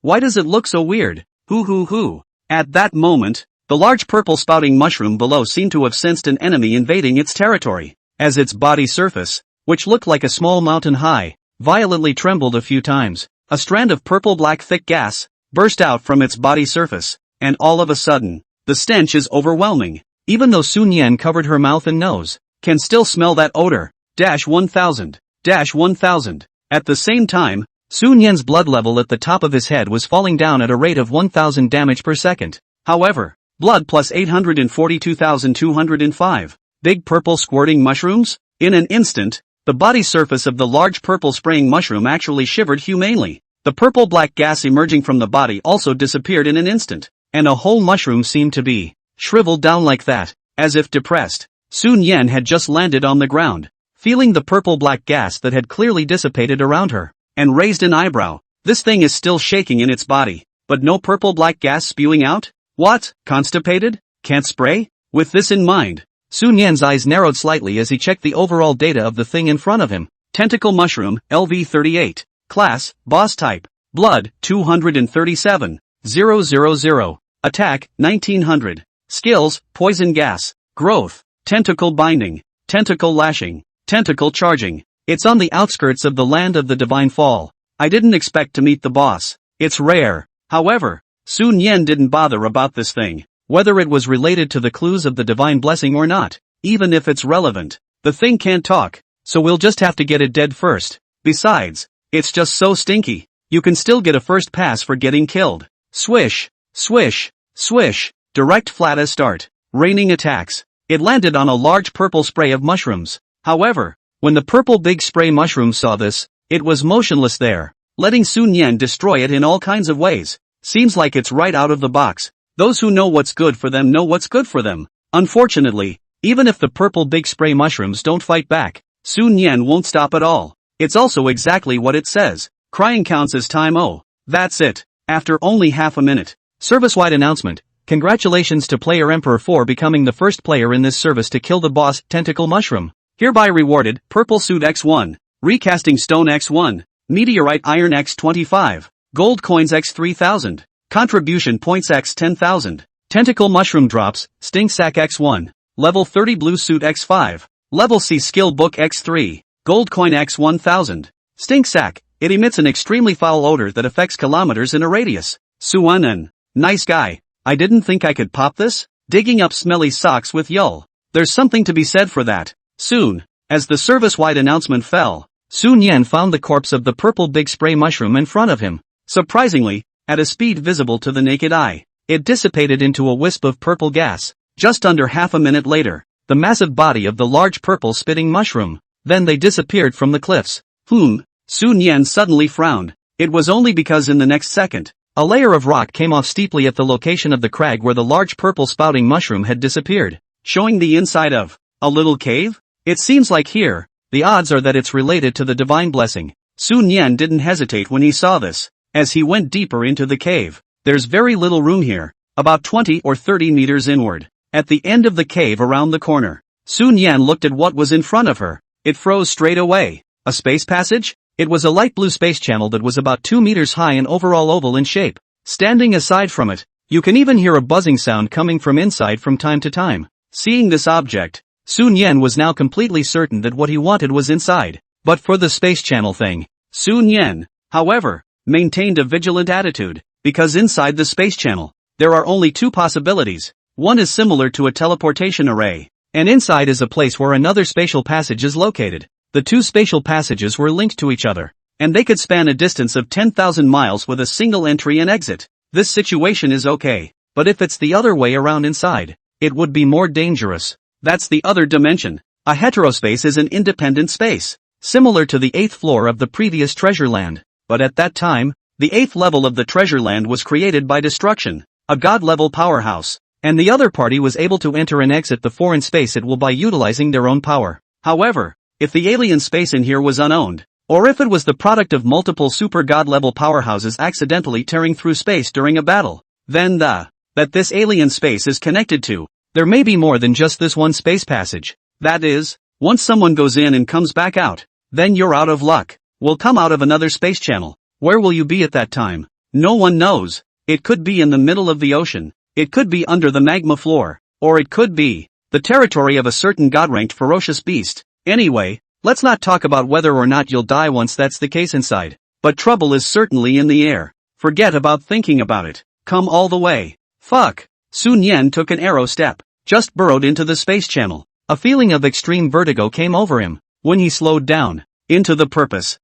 Why does it look so weird? Hoo. At that moment, the large purple spouting mushroom below seemed to have sensed an enemy invading its territory, as its body surface, which looked like a small mountain high, violently trembled a few times. A strand of purple-black thick gas burst out from its body surface, and all of a sudden, the stench is overwhelming. Even though Sun Yan covered her mouth and nose, can still smell that odor. -1000. -1000. At the same time, Sun Yan's blood level at the top of his head was falling down at a rate of 1000 damage per second. However, blood plus 842,205. Big purple squirting mushrooms? In an instant, the body surface of the large purple spraying mushroom actually shivered humanely. The purple-black gas emerging from the body also disappeared in an instant, and a whole mushroom seemed to be shriveled down like that, as if depressed. Sun Yan had just landed on the ground, feeling the purple-black gas that had clearly dissipated around her, and raised an eyebrow. This thing is still shaking in its body, but no purple-black gas spewing out? What? Constipated? Can't spray? With this in mind, Sun Yan's eyes narrowed slightly as he checked the overall data of the thing in front of him. Tentacle mushroom, LV38. Class, boss type. Blood, 237. 000. Attack, 1900. Skills, poison gas. Growth, tentacle binding, tentacle lashing, tentacle charging. It's on the outskirts of the land of the divine fall. I didn't expect to meet the boss. It's rare. However, Sun Yan didn't bother about this thing, whether it was related to the clues of the divine blessing or not. Even if it's relevant, the thing can't talk, so we'll just have to get it dead first. Besides, it's just so stinky. You can still get a first pass for getting killed. Swish, swish, swish. Direct flat as start. Raining attacks. It landed on a large purple spray of mushrooms. However, when the purple big spray mushroom saw this, it was motionless there, letting Sun Yan destroy it in all kinds of ways. Seems like it's right out of the box. Those who know what's good for them know what's good for them. Unfortunately, even if the purple big spray mushrooms don't fight back, Sun Yan won't stop at all. It's also exactly what it says. Crying counts as time. Oh, that's it. After only half a minute. Service-wide announcement. Congratulations to Player Emperor for becoming the first player in this service to kill the boss, Tentacle Mushroom. Hereby rewarded, Purple Suit X1, Recasting Stone X1, Meteorite Iron X25, Gold Coins X3000, Contribution Points X10,000, Tentacle Mushroom Drops, Sting Sack X1, Level 30 Blue Suit X5, Level C Skill Book X3, Gold Coin X1000, Stink Sack. It emits an extremely foul odor that affects kilometers in a radius. Suanan. Nice guy. I didn't think I could pop this. digging up smelly socks with Yul. There's something to be said for that. Soon, as the service-wide announcement fell, Sun Yan found the corpse of the purple big spray mushroom in front of him. Surprisingly, at a speed visible to the naked eye, it dissipated into a wisp of purple gas. Just under half a minute later, the massive body of the large purple spitting mushroom. Then they disappeared from the cliffs. Sun Yan suddenly frowned. It was only because in the next second, a layer of rock came off steeply at the location of the crag where the large purple spouting mushroom had disappeared, showing the inside of a little cave? It seems like here, the odds are that it's related to the divine blessing. Sun Yan didn't hesitate when he saw this. As he went deeper into the cave, there's very little room here, about 20 or 30 meters inward. At the end of the cave around the corner, Sun Yan looked at what was in front of her. It froze straight away. A space passage? It was a light blue space channel that was about 2 meters high and overall oval in shape. Standing aside from it, you can even hear a buzzing sound coming from inside from time to time. Seeing this object, Sun Yan was now completely certain that what he wanted was inside. But for the space channel thing, Sun Yan, however, maintained a vigilant attitude, because inside the space channel, there are only two possibilities. One is similar to a teleportation array, and inside is a place where another spatial passage is located. The two spatial passages were linked to each other, and they could span a distance of 10,000 miles with a single entry and exit. This situation is okay, but if it's the other way around inside, it would be more dangerous. That's the other dimension. A heterospace is an independent space, similar to the 8th floor of the previous treasure land, but at that time, the 8th level of the treasure land was created by destruction, a god-level powerhouse, and the other party was able to enter and exit the foreign space it will by utilizing their own power. However, if the alien space in here was unowned, or if it was the product of multiple super god-level powerhouses accidentally tearing through space during a battle, then that this alien space is connected to, there may be more than just this one space passage. That is, once someone goes in and comes back out, then you're out of luck. Will come out of another space channel. Where will you be at that time? No one knows. It could be in the middle of the ocean. It could be under the magma floor. Or it could be the territory of a certain god-ranked ferocious beast. Anyway, let's not talk about whether or not you'll die once that's the case inside. But trouble is certainly in the air. Forget about thinking about it. Come all the way. Fuck. Sun Yan took an arrow step, just burrowed into the space channel. A feeling of extreme vertigo came over him. When he slowed down. Into the purpose.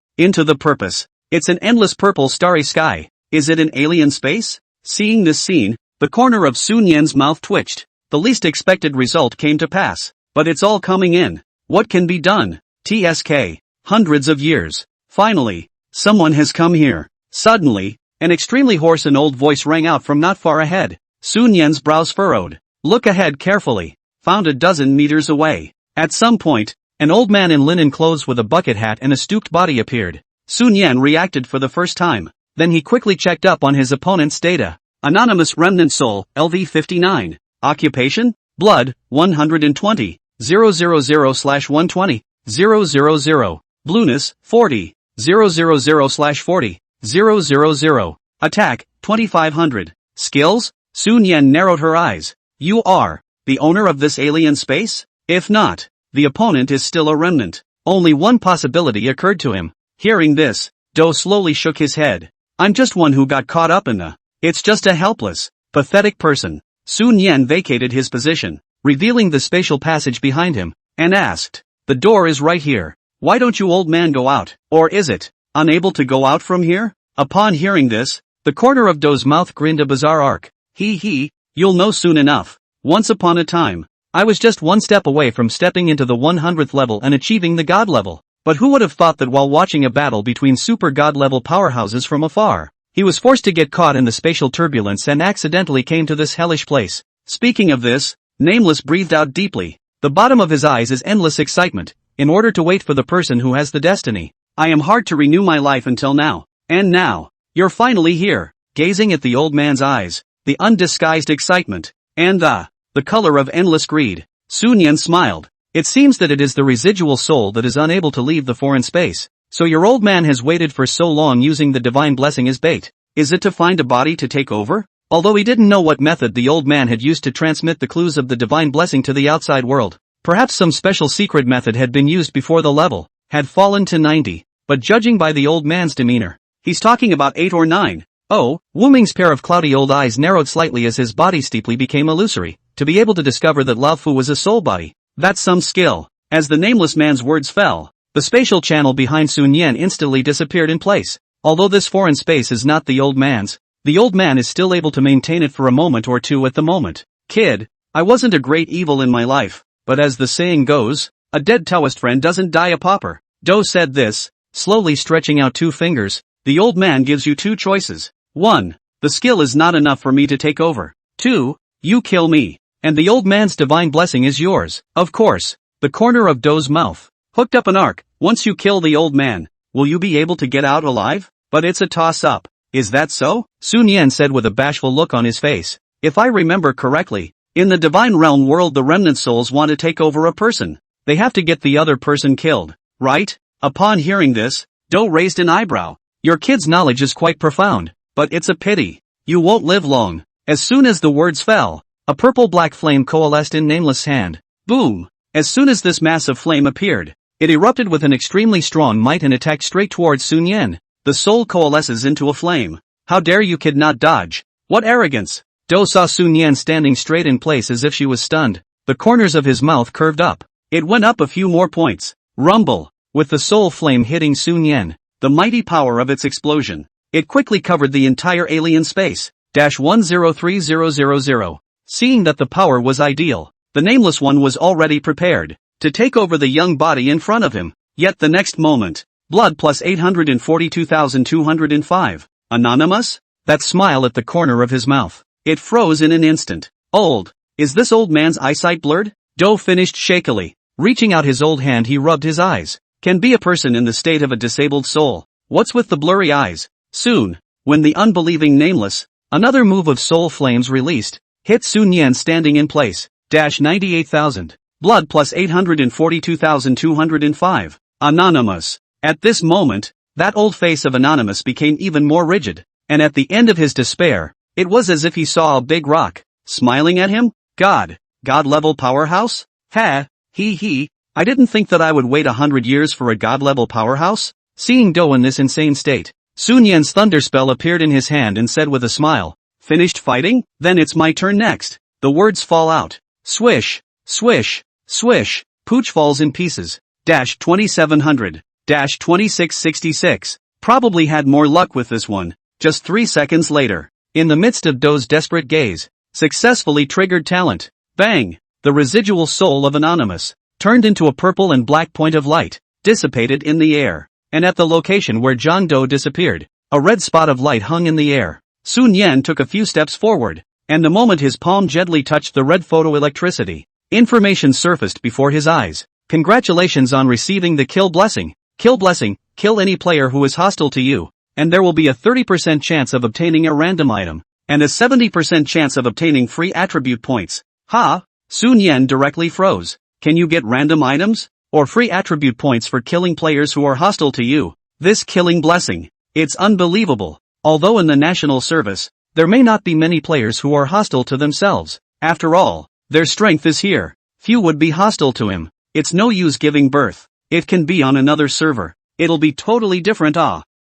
It's an endless purple starry sky. Is it an alien space? Seeing this scene, the corner of Sun Yan's mouth twitched. The least expected result came to pass. But it's all coming in. What can be done? TSK. Hundreds of years. Finally, someone has come here. Suddenly, an extremely hoarse and old voice rang out from not far ahead. Sun Yan's brows furrowed. Look ahead carefully. Found a dozen meters away. At some point, an old man in linen clothes with a bucket hat and a stooped body appeared. Sun Yan reacted for the first time. Then he quickly checked up on his opponent's data. Anonymous Remnant Soul, LV59. Occupation? Blood, 120. 000/120. 000. Blueness, 40. 000/40. 000. Attack, 2500. Skills? Sun Yan narrowed her eyes. You are the owner of this alien space? If not, the opponent is still a remnant. Only one possibility occurred to him. Hearing this, Do slowly shook his head. I'm just one who got caught up in the... It's just a helpless, pathetic person. Sun Yan vacated his position, revealing the spatial passage behind him, and asked, the door is right here. Why don't you old man go out? Or is it unable to go out from here? Upon hearing this, the corner of Do's mouth grinned a bizarre arc. You'll know soon enough. Once upon a time, I was just one step away from stepping into the 100th level and achieving the god level. But who would have thought that while watching a battle between super god level powerhouses from afar, he was forced to get caught in the spatial turbulence and accidentally came to this hellish place. Speaking of this, Nameless breathed out deeply. The bottom of his eyes is endless excitement, in order to wait for the person who has the destiny. I am hard to renew my life until now. And now, you're finally here. Gazing at the old man's eyes, the undisguised excitement, and the color of endless greed, Sun Yan smiled. It seems that it is the residual soul that is unable to leave the foreign space. So your old man has waited for so long using the divine blessing as bait. Is it to find a body to take over? Although he didn't know what method the old man had used to transmit the clues of the divine blessing to the outside world. Perhaps some special secret method had been used before the level had fallen to 90. But judging by the old man's demeanor, he's talking about 8 or 9. Oh, Wu Ming's pair of cloudy old eyes narrowed slightly as his body steeply became illusory. to be able to discover that Lao Fu was a soul body. That's some skill. As the nameless man's words fell, the spatial channel behind Sun Yan instantly disappeared in place. Although this foreign space is not the old man's, the old man is still able to maintain it for a moment or two at the moment. Kid, I wasn't a great evil in my life, but as the saying goes, a dead Taoist friend doesn't die a pauper. Do said this, slowly stretching out 2 fingers. The old man gives you 2 choices. 1. The skill is not enough for me to take over. 2. You kill me, and the old man's divine blessing is yours. Of course. The corner of Do's mouth hooked up an arc. Once you kill the old man, will you be able to get out alive? But it's a toss-up. Is that so? Sun Yan said with a bashful look on his face. If I remember correctly, in the divine realm world the remnant souls want to take over a person. They have to get the other person killed, right? Upon hearing this, Do raised an eyebrow. Your kid's knowledge is quite profound, but it's a pity. You won't live long. As soon as the words fell, a purple-black flame coalesced in Nameless' hand. Boom! As soon as this mass of flame appeared, it erupted with an extremely strong might and attacked straight towards Sun Yan. The soul coalesces into a flame. How dare you kid not dodge? What arrogance! Do saw Sun Yan standing straight in place as if she was stunned. The corners of his mouth curved up. It went up a few more points. Rumble! With the soul flame hitting Sun Yan, the mighty power of its explosion, it quickly covered the entire alien space. 103000. Seeing that the power was ideal, the Nameless One was already prepared to take over the young body in front of him. Yet the next moment, blood plus 842,205. Anonymous? That smile at the corner of his mouth. It froze in an instant. Old. Is this old man's eyesight blurred? Do finished shakily. Reaching out his old hand he rubbed his eyes. Can be a person in the state of a disabled soul. What's with the blurry eyes? Soon, when the unbelieving Nameless, another move of soul flames released, hit Sun Yan standing in place. 98,000. Blood plus 842,205. Anonymous. At this moment, that old face of Anonymous became even more rigid, and at the end of his despair, it was as if he saw a big rock, smiling at him. God-level powerhouse? Ha, he, I didn't think that I would wait 100 years for a God-level powerhouse? Seeing Do in this insane state, Sun Yan's thunderspell appeared in his hand and said with a smile, finished fighting? Then it's my turn next. The words fall out. Swish, swish, swish, Pooch falls in pieces. 2700. 2666. Probably had more luck with this one. Just 3 seconds later, in the midst of Do's desperate gaze, successfully triggered talent. Bang! The residual soul of Anonymous turned into a purple and black point of light, dissipated in the air, and at the location where John Doe disappeared, a red spot of light hung in the air. Sun Yan took a few steps forward, and the moment his palm gently touched the red photoelectricity, information surfaced before his eyes. Congratulations on receiving the kill blessing. Kill blessing, kill any player who is hostile to you, and there will be a 30% chance of obtaining a random item, and a 70% chance of obtaining free attribute points. Ha! Sun Yan directly froze. Can you get random items, or free attribute points for killing players who are hostile to you? This killing blessing. It's unbelievable. Although in the national service, there may not be many players who are hostile to themselves. After all, their strength is here. Few would be hostile to him. It's no use giving birth. It can be on another server. It'll be totally different.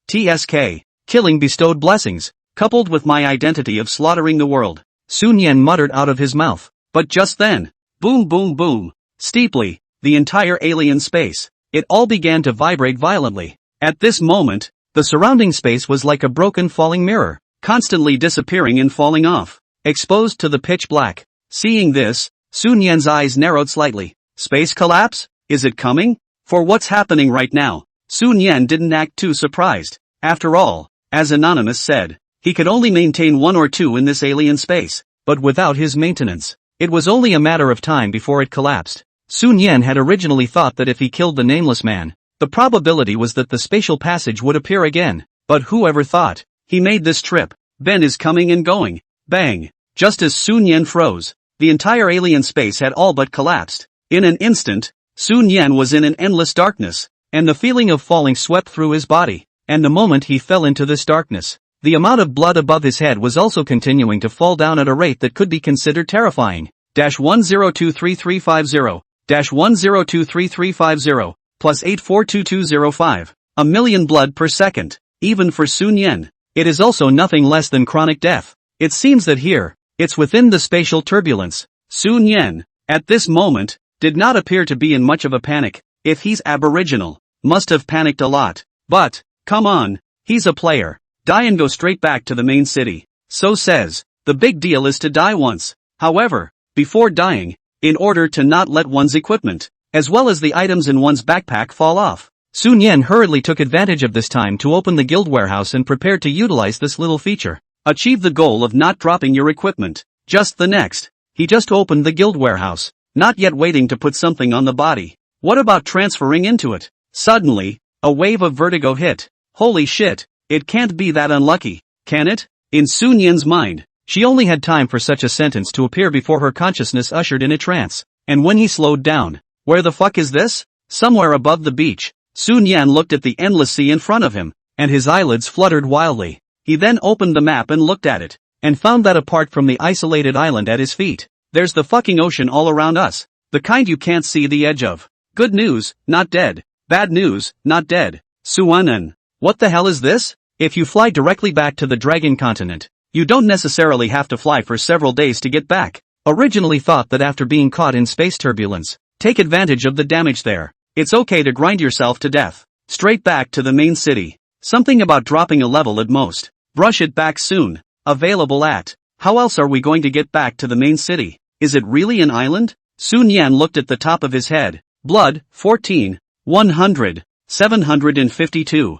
TSK. Killing bestowed blessings, coupled with my identity of slaughtering the world. Sun Yan muttered out of his mouth. But just then, boom boom boom, steeply, the entire alien space, it all began to vibrate violently. At this moment, the surrounding space was like a broken falling mirror, constantly disappearing and falling off, exposed to the pitch black. Seeing this, Sun Yan's eyes narrowed slightly. Space collapse? Is it coming? For what's happening right now, Sun Yan didn't act too surprised. After all, as Anonymous said, he could only maintain 1 or 2 in this alien space, but without his maintenance, it was only a matter of time before it collapsed. Sun Yan had originally thought that if he killed the Nameless Man, the probability was that the spatial passage would appear again, but whoever thought? He made this trip. Ben is coming and going. Bang! Just as Sun Yan froze, the entire alien space had all but collapsed. In an instant, Sun Yan was in an endless darkness, and the feeling of falling swept through his body, and the moment he fell into this darkness, the amount of blood above his head was also continuing to fall down at a rate that could be considered terrifying. 10233350, 10233350, plus 842205, a million blood per second, even for Sun Yan. It is also nothing less than chronic death. It seems that here, it's within the spatial turbulence, Sun Yen, at this moment, did not appear to be in much of a panic. If he's aboriginal, must have panicked a lot. But, come on, he's a player. Die and go straight back to the main city. So says, the big deal is to die once. However, before dying, in order to not let one's equipment, as well as the items in one's backpack fall off, Sun Yen hurriedly took advantage of this time to open the guild warehouse and prepared to utilize this little feature. Achieve the goal of not dropping your equipment. Just the next, he just opened the guild warehouse, not yet waiting to put something on the body. What about transferring into it? Suddenly, a wave of vertigo hit. Holy shit, it can't be that unlucky, can it? In Sun Yen's mind, she only had time for such a sentence to appear before her consciousness ushered in a trance. And when he slowed down, where the fuck is this? Somewhere above the beach. Sun Yen looked at the endless sea in front of him, and his eyelids fluttered wildly. He then opened the map and looked at it, and found that apart from the isolated island at his feet, there's the fucking ocean all around us. The kind you can't see the edge of. Good news, not dead. Bad news, not dead. Suanen. What the hell is this? If you fly directly back to the Dragon Continent, you don't necessarily have to fly for several days to get back. Originally thought that after being caught in space turbulence, take advantage of the damage there. It's okay to grind yourself to death. Straight back to the main city. Something about dropping a level at most. Brush it back soon. Available at. How else are we going to get back to the main city? Is it really an island? Sun Yen looked at the top of his head. Blood, 14. 100. 752.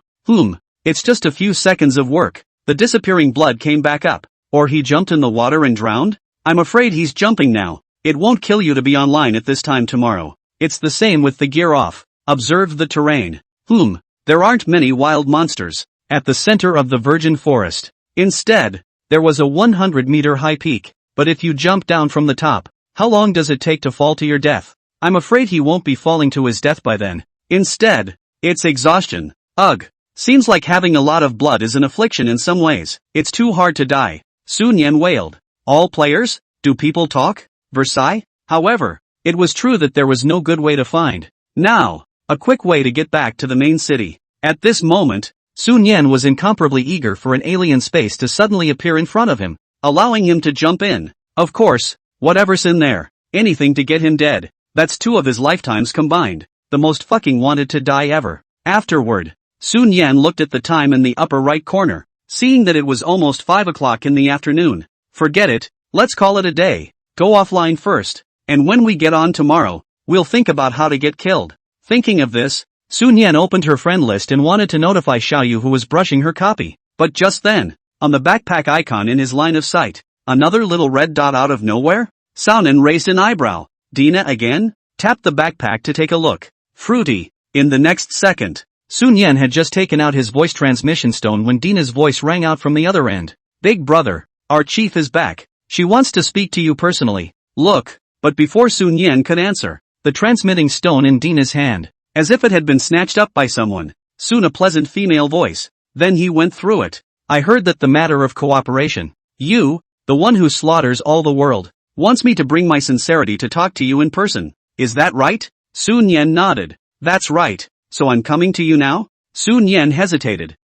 It's just a few seconds of work. The disappearing blood came back up. Or he jumped in the water and drowned? I'm afraid he's jumping now. It won't kill you to be online at this time tomorrow. It's the same with the gear off. Observe the terrain. There aren't many wild monsters. At the center of the virgin forest. Instead, there was a 100-meter high peak. But if you jump down from the top, how long does it take to fall to your death? I'm afraid he won't be falling to his death by then. Instead, it's exhaustion. Ugh. Seems like having a lot of blood is an affliction in some ways. It's too hard to die. Sun Yen wailed. All players? Do people talk? Versailles? However, it was true that there was no good way to find. Now, a quick way to get back to the main city. At this moment, Sun Yen was incomparably eager for an alien space to suddenly appear in front of him, allowing him to jump in. Of course, whatever's in there. Anything to get him dead. That's 2 of his lifetimes combined. The most fucking wanted to die ever. Afterward, Sun Yen looked at the time in the upper right corner, seeing that it was almost 5 o'clock in the afternoon. Forget it, let's call it a day. Go offline first. And when we get on tomorrow, we'll think about how to get killed. Thinking of this, Sun Yen opened her friend list and wanted to notify Xiaoyu who was brushing her copy. But just then, on the backpack icon in his line of sight, another little red dot out of nowhere? Saunen raised an eyebrow. Dina again? Tapped the backpack to take a look. Fruity. In the next second, Sun Yen had just taken out his voice transmission stone when Dina's voice rang out from the other end. Big brother, our chief is back. She wants to speak to you personally. Look. But before Sun Yen could answer, the transmitting stone in Dina's hand, as if it had been snatched up by someone, soon a pleasant female voice. Then he went through it. I heard that the matter of cooperation. You, the one who slaughters all the world, wants me to bring my sincerity to talk to you in person. Is that right? Sun Yen nodded. That's right. So I'm coming to you now? Sun Yen hesitated.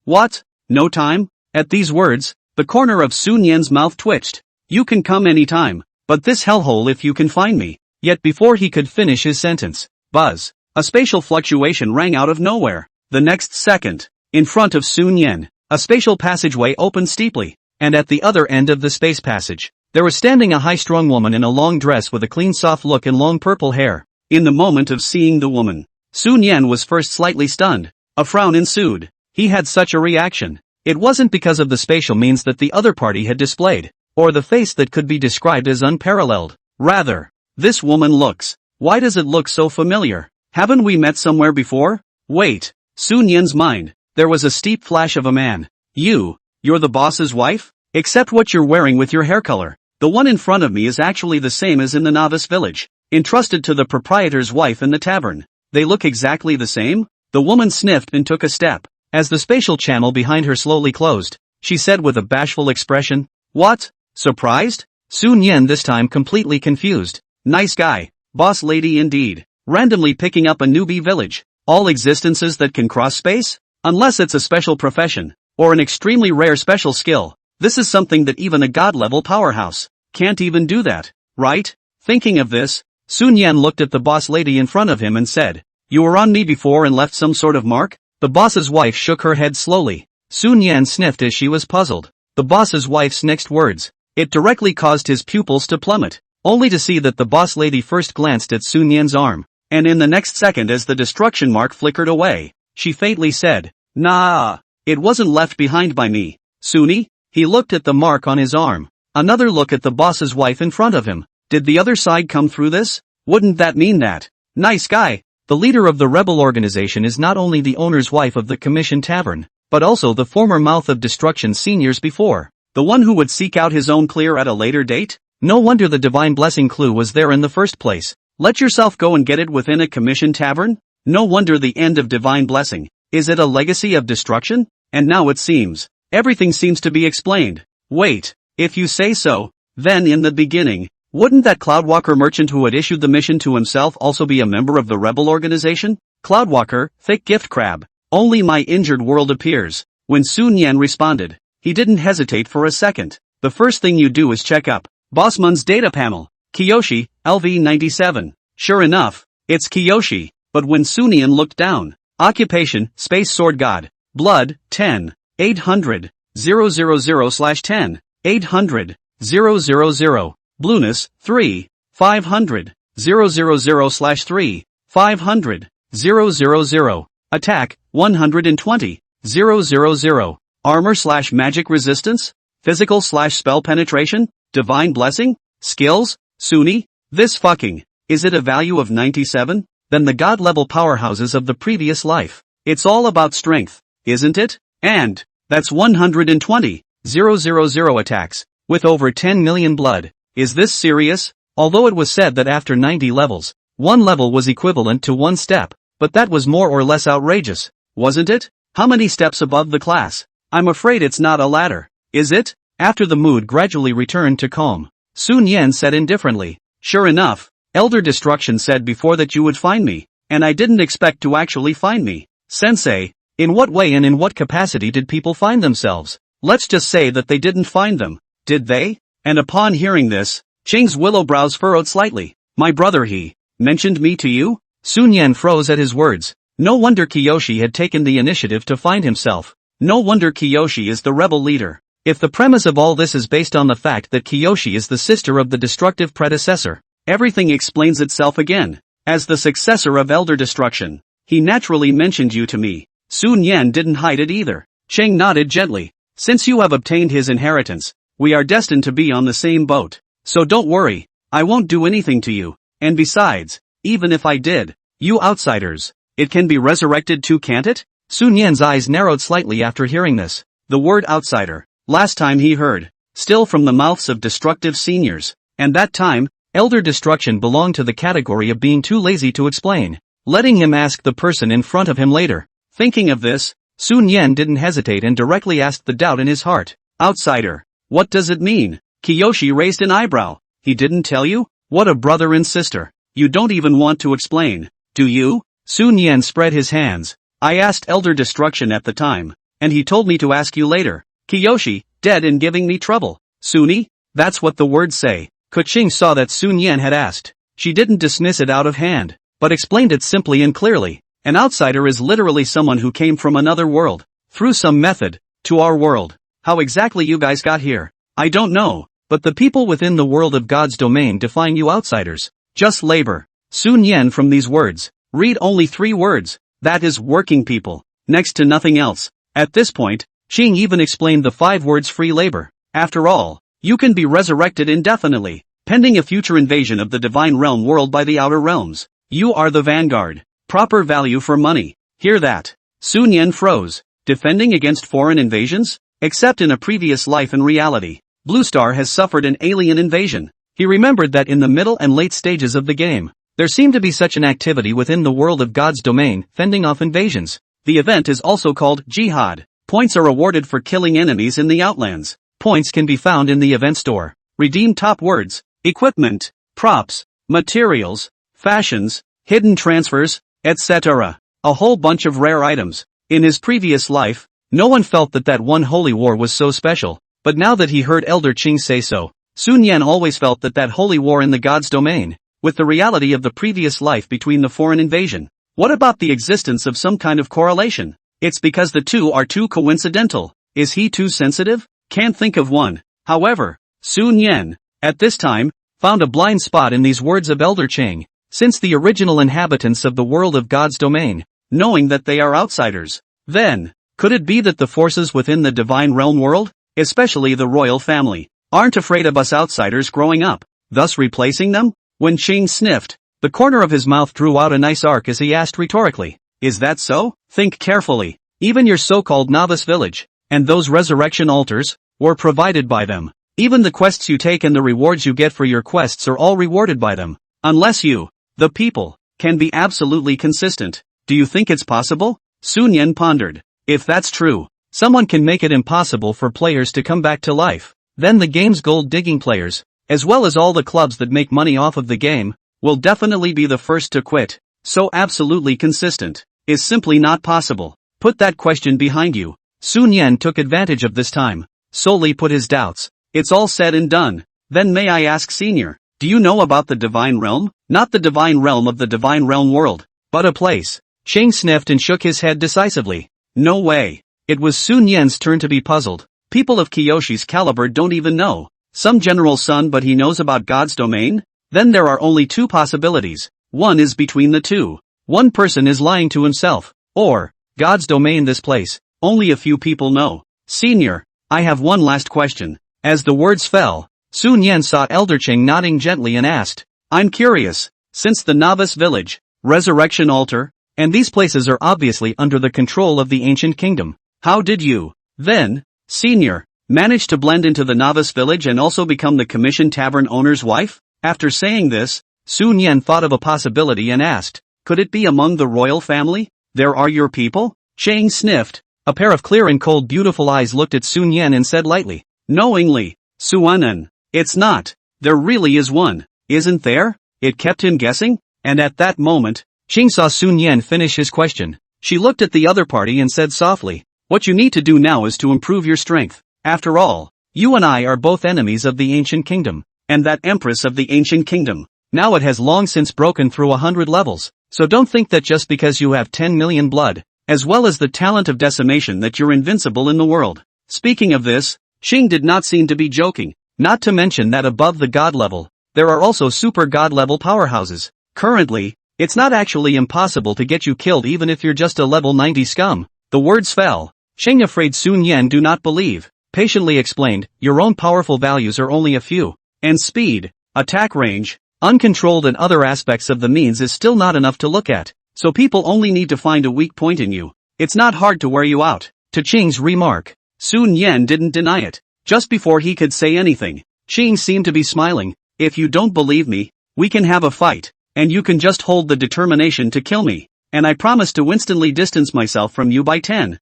What? No time? At these words, the corner of Sun Yen's mouth twitched. You can come anytime. But this hellhole if you can find me. Yet before he could finish his sentence, buzz, a spatial fluctuation rang out of nowhere. The next second, in front of Sun Yen, a spatial passageway opened steeply, and at the other end of the space passage, there was standing a high-strung woman in a long dress with a clean soft look and long purple hair. In the moment of seeing the woman, Sun Yen was first slightly stunned. A frown ensued. He had such a reaction. It wasn't because of the spatial means that the other party had displayed, or the face that could be described as unparalleled. Rather, this woman looks. Why does it look so familiar? Haven't we met somewhere before? Wait. Sun Yen's mind. There was a steep flash of a man. You're the boss's wife? Except what you're wearing with your hair color. The one in front of me is actually the same as in the novice village, entrusted to the proprietor's wife in the tavern. They look exactly the same? The woman sniffed and took a step. As the spatial channel behind her slowly closed, she said with a bashful expression, What? Surprised? Sun Yen this time completely confused. Nice guy. Boss lady indeed. Randomly picking up a newbie village. All existences that can cross space? Unless it's a special profession, or an extremely rare special skill. This is something that even a god-level powerhouse can't even do that. right? Thinking of this, Sun Yan looked at the boss lady in front of him and said, "You were on me before and left some sort of mark?" The boss's wife shook her head slowly. Sun Yan sniffed as she was puzzled. The boss's wife's next words. It directly caused his pupils to plummet, only to see that the boss lady first glanced at Sun Yan's arm, and in the next second as the destruction mark flickered away, she faintly said, "Nah, it wasn't left behind by me, Sunny." He looked at the mark on his arm. Another look at the boss's wife in front of him. Did the other side come through this? Wouldn't that mean that? Nice guy. The leader of the rebel organization is not only the owner's wife of the Commission Tavern, but also the former Mouth of Destruction seniors before. The one who would seek out his own clear at a later date? No wonder the divine blessing clue was there in the first place. Let yourself go and get it within a Commission Tavern? No wonder the end of divine blessing. Is it a legacy of destruction? And now it seems. Everything seems to be explained. Wait, if you say so, then in the beginning, wouldn't that Cloudwalker merchant who had issued the mission to himself also be a member of the rebel organization? Cloudwalker, thick gift crab. Only my injured world appears. When Sun Yan responded, he didn't hesitate for a second. The first thing you do is check up Bossman's data panel. Kiyoshi, LV97. Sure enough, it's Kiyoshi. But when Sun Yan looked down, occupation, space sword god, blood, 10, 800, 000/10, 800, 000, blueness, 3, 500, 000/3, 500, 000, attack, 120, 000, armor/magic resistance, physical/spell penetration, divine blessing, skills, Sunny, this fucking, is it a value of 97? Then the god-level powerhouses of the previous life. It's all about strength, isn't it? And, that's 120, 000 attacks, with over 10 million blood. Is this serious? Although it was said that after 90 levels, one level was equivalent to one step, but that was more or less outrageous, wasn't it? How many steps above the class? I'm afraid it's not a ladder, is it? After the mood gradually returned to calm, Sun Yan said indifferently, "Sure enough, Elder Destruction said before that you would find me, and I didn't expect to actually find me. Sensei, in what way and in what capacity did people find themselves? Let's just say that they didn't find them, did they?" And upon hearing this, Qing's willow brows furrowed slightly. "My brother he mentioned me to you?" Sun Yan froze at his words. No wonder Kiyoshi had taken the initiative to find himself. No wonder Kiyoshi is the rebel leader. If the premise of all this is based on the fact that Kiyoshi is the sister of the destructive predecessor, everything explains itself again. As the successor of Elder Destruction, he naturally mentioned you to me. Sun Yan didn't hide it either. Qing nodded gently. "Since you have obtained his inheritance, we are destined to be on the same boat. So don't worry, I won't do anything to you. And besides, even if I did, you outsiders, it can be resurrected too, can't it?" Sun Yan's eyes narrowed slightly after hearing this. The word outsider, last time he heard, still from the mouths of destructive seniors, and that time, Elder Destruction belonged to the category of being too lazy to explain, letting him ask the person in front of him later. Thinking of this, Sun Yan didn't hesitate and directly asked the doubt in his heart. "Outsider, what does it mean?" Kiyoshi raised an eyebrow. "He didn't tell you? What a brother and sister. You don't even want to explain, do you?" Sun Yan spread his hands. "I asked Elder Destruction at the time, and he told me to ask you later. Kiyoshi, dead and giving me trouble. Sunny, that's what the words say." Keqing saw that Sun Yan had asked. She didn't dismiss it out of hand, but explained it simply and clearly. An outsider is literally someone who came from another world, through some method, to our world. How exactly you guys got here, I don't know, but the people within the world of God's domain define you outsiders. Just labor. Sun Yan from these words. Read only 3 words, that is working people, next to nothing else. At this point, Qing even explained the 5 words free labor. After all, you can be resurrected indefinitely, pending a future invasion of the divine realm world by the outer realms. You are the vanguard. Proper value for money. Hear that? Sun Yan froze. Defending against foreign invasions? Except in a previous life and reality, Blue Star has suffered an alien invasion. He remembered that in the middle and late stages of the game, there seemed to be such an activity within the world of God's domain, fending off invasions. The event is also called Jihad. Points are awarded for killing enemies in the Outlands. Points can be found in the event store. Redeem top words, equipment, props, materials, fashions, hidden transfers, etc. A whole bunch of rare items. In his previous life, no one felt that one holy war was so special, but now that he heard Elder Qing say so, Sun Yan always felt that holy war in the god's domain, with the reality of the previous life between the foreign invasion. What about the existence of some kind of correlation? It's because the two are too coincidental. Is he too sensitive? Can't think of one. However, Sun Yan, at this time, found a blind spot in these words of Elder Chang, since the original inhabitants of the world of God's domain, knowing that they are outsiders. Then, could it be that the forces within the divine realm world, especially the royal family, aren't afraid of us outsiders growing up, thus replacing them? When Ching sniffed, the corner of his mouth drew out a nice arc as he asked rhetorically, is that so? Think carefully. Even your so-called novice village, and those resurrection altars, were provided by them. Even the quests you take and the rewards you get for your quests are all rewarded by them. Unless you, the people, can be absolutely consistent. Do you think it's possible? Sun Yan pondered. If that's true, someone can make it impossible for players to come back to life. Then the game's gold-digging players, as well as all the clubs that make money off of the game, will definitely be the first to quit. So absolutely consistent is simply not possible. Put that question behind you. Sun Yan took advantage of this time. Solely put his doubts. It's all said and done. Then may I ask Senior, do you know about the divine realm? Not the divine realm of the divine realm world, but a place. Chang sniffed and shook his head decisively. No way. It was Sun Yan's turn to be puzzled. People of Kiyoshi's caliber don't even know. Some general's son, but he knows about God's domain? Then there are only two possibilities. One is between the two. One person is lying to himself. Or, God's domain, this place, only a few people know. Senior, I have one last question. As the words fell, Sun Yan saw Elder Chang nodding gently and asked, I'm curious, since the novice village, resurrection altar, and these places are obviously under the control of the ancient kingdom, how did you, then, Senior, manage to blend into the novice village and also become the commission tavern owner's wife? After saying this, Sun Yan thought of a possibility and asked, could it be among the royal family? There are your people? Chang sniffed. A pair of clear and cold beautiful eyes looked at Sun Yan and said lightly, knowingly, Suanan, it's not. There really is one, isn't there? It kept him guessing, and at that moment, Ching saw Sun Yan finish his question. She looked at the other party and said softly, what you need to do now is to improve your strength. After all, you and I are both enemies of the ancient kingdom, and that empress of the ancient kingdom, now it has long since broken through 100 levels, so don't think that just because you have 10 million blood, as well as the talent of decimation, that you're invincible in the world. Speaking of this, Ching did not seem to be joking, not to mention that above the god level, there are also super god level powerhouses. Currently, it's not actually impossible to get you killed even if you're just a level 90 scum. The words fell. Ching, afraid Sun Yan do not believe, patiently explained, your own powerful values are only a few, and speed, attack range, uncontrolled and other aspects of the means is still not enough to look at, so people only need to find a weak point in you. It's not hard to wear you out. To Ching's remark, Sun Yan didn't deny it. Just before he could say anything, Ching seemed to be smiling. If you don't believe me, we can have a fight, and you can just hold the determination to kill me, and I promise to instantly distance myself from you by 10,000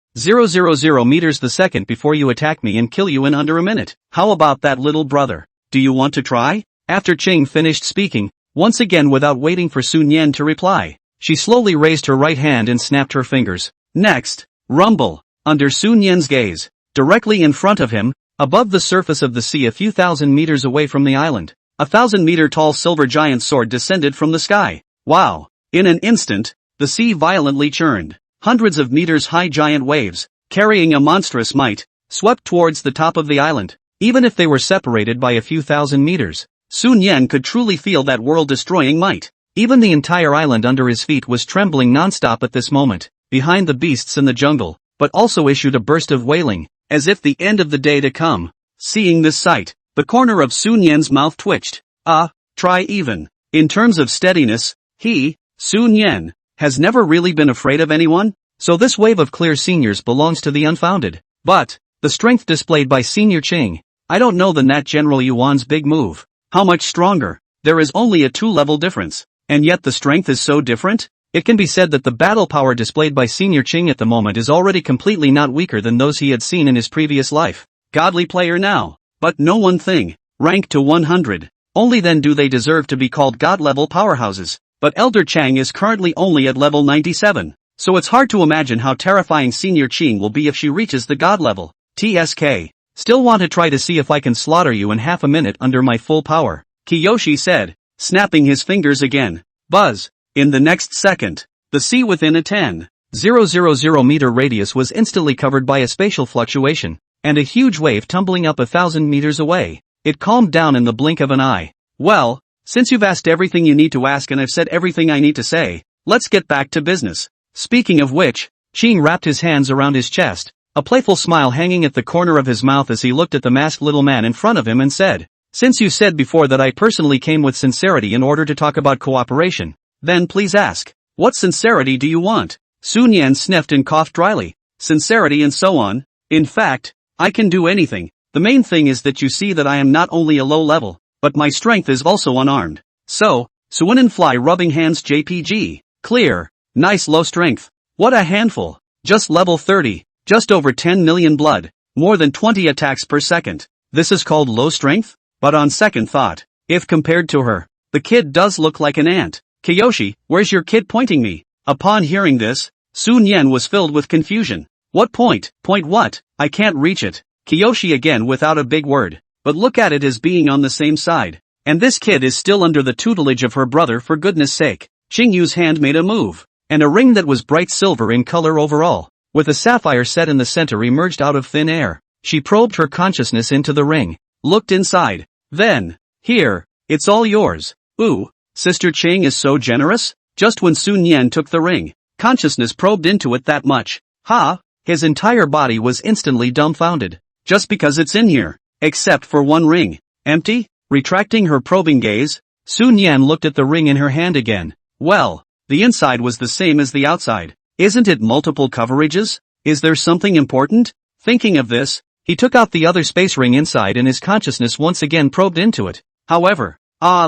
meters the second before you attack me and kill you in under a minute. How about that, little brother? Do you want to try? After Ching finished speaking, once again without waiting for Sun Yan to reply, she slowly raised her right hand and snapped her fingers. Next, rumble, under Sun Yan's gaze, directly in front of him, above the surface of the sea a few thousand meters away from the island, a 1,000-meter-tall silver giant sword descended from the sky. Wow! In an instant, the sea violently churned. Hundreds of meters-high giant waves, carrying a monstrous might, swept towards the top of the island. Even if they were separated by a few thousand meters, Sun Yan could truly feel that world-destroying might. Even the entire island under his feet was trembling non-stop at this moment, behind the beasts in the jungle, but also issued a burst of wailing, as if the end of the day to come. Seeing this sight, the corner of Sun Yan's mouth twitched. Try even. In terms of steadiness, he, Sun Yan, has never really been afraid of anyone, so this wave of clear seniors belongs to the unfounded. But, the strength displayed by Senior Ching, I don't know than that General Yuan's big move. How much stronger? There is only a 2-level difference, and yet the strength is so different? It can be said that the battle power displayed by Senior Ching at the moment is already completely not weaker than those he had seen in his previous life. Godly player now. But no one thing. Rank to 100. Only then do they deserve to be called god-level powerhouses. But Elder Chang is currently only at level 97. So it's hard to imagine how terrifying Senior Ching will be if she reaches the god level. TSK. Still want to try to see if I can slaughter you in half a minute under my full power, Kiyoshi said, snapping his fingers again. Buzz. In the next second, the sea within a 10,000 meter radius was instantly covered by a spatial fluctuation, and a huge wave tumbling up 1,000 meters away. It calmed down in the blink of an eye. Well, since you've asked everything you need to ask and I've said everything I need to say, let's get back to business. Speaking of which, Ching wrapped his hands around his chest, a playful smile hanging at the corner of his mouth as he looked at the masked little man in front of him and said, since you said before that I personally came with sincerity in order to talk about cooperation, then please ask, what sincerity do you want? Sun Yan sniffed and coughed dryly. Sincerity and so on. In fact, I can do anything. The main thing is that you see that I am not only a low level, but my strength is also unarmed. So, Suin and Fly rubbing hands JPG. Clear. Nice low strength. What a handful. Just level 30. Just over 10 million blood. More than 20 attacks per second. This is called low strength? But on second thought, if compared to her, the kid does look like an ant. Kiyoshi, where's your kid pointing me? Upon hearing this, Sun Yan was filled with confusion. What point? Point what? I can't reach it. Kiyoshi again without a big word. But look at it as being on the same side. And this kid is still under the tutelage of her brother for goodness sake. Qingyu's hand made a move, and a ring that was bright silver in color overall, with a sapphire set in the center emerged out of thin air. She probed her consciousness into the ring, looked inside. Then, here, it's all yours. Ooh, Sister Ching is so generous? Just when Sun Yan took the ring, consciousness probed into it that much. Ha! His entire body was instantly dumbfounded. Just because it's in here. Except for one ring. Empty? Retracting her probing gaze, Sun Yan looked at the ring in her hand again. Well, the inside was the same as the outside. Isn't it multiple coverages? Is there something important? Thinking of this, he took out the other space ring inside and his consciousness once again probed into it. However,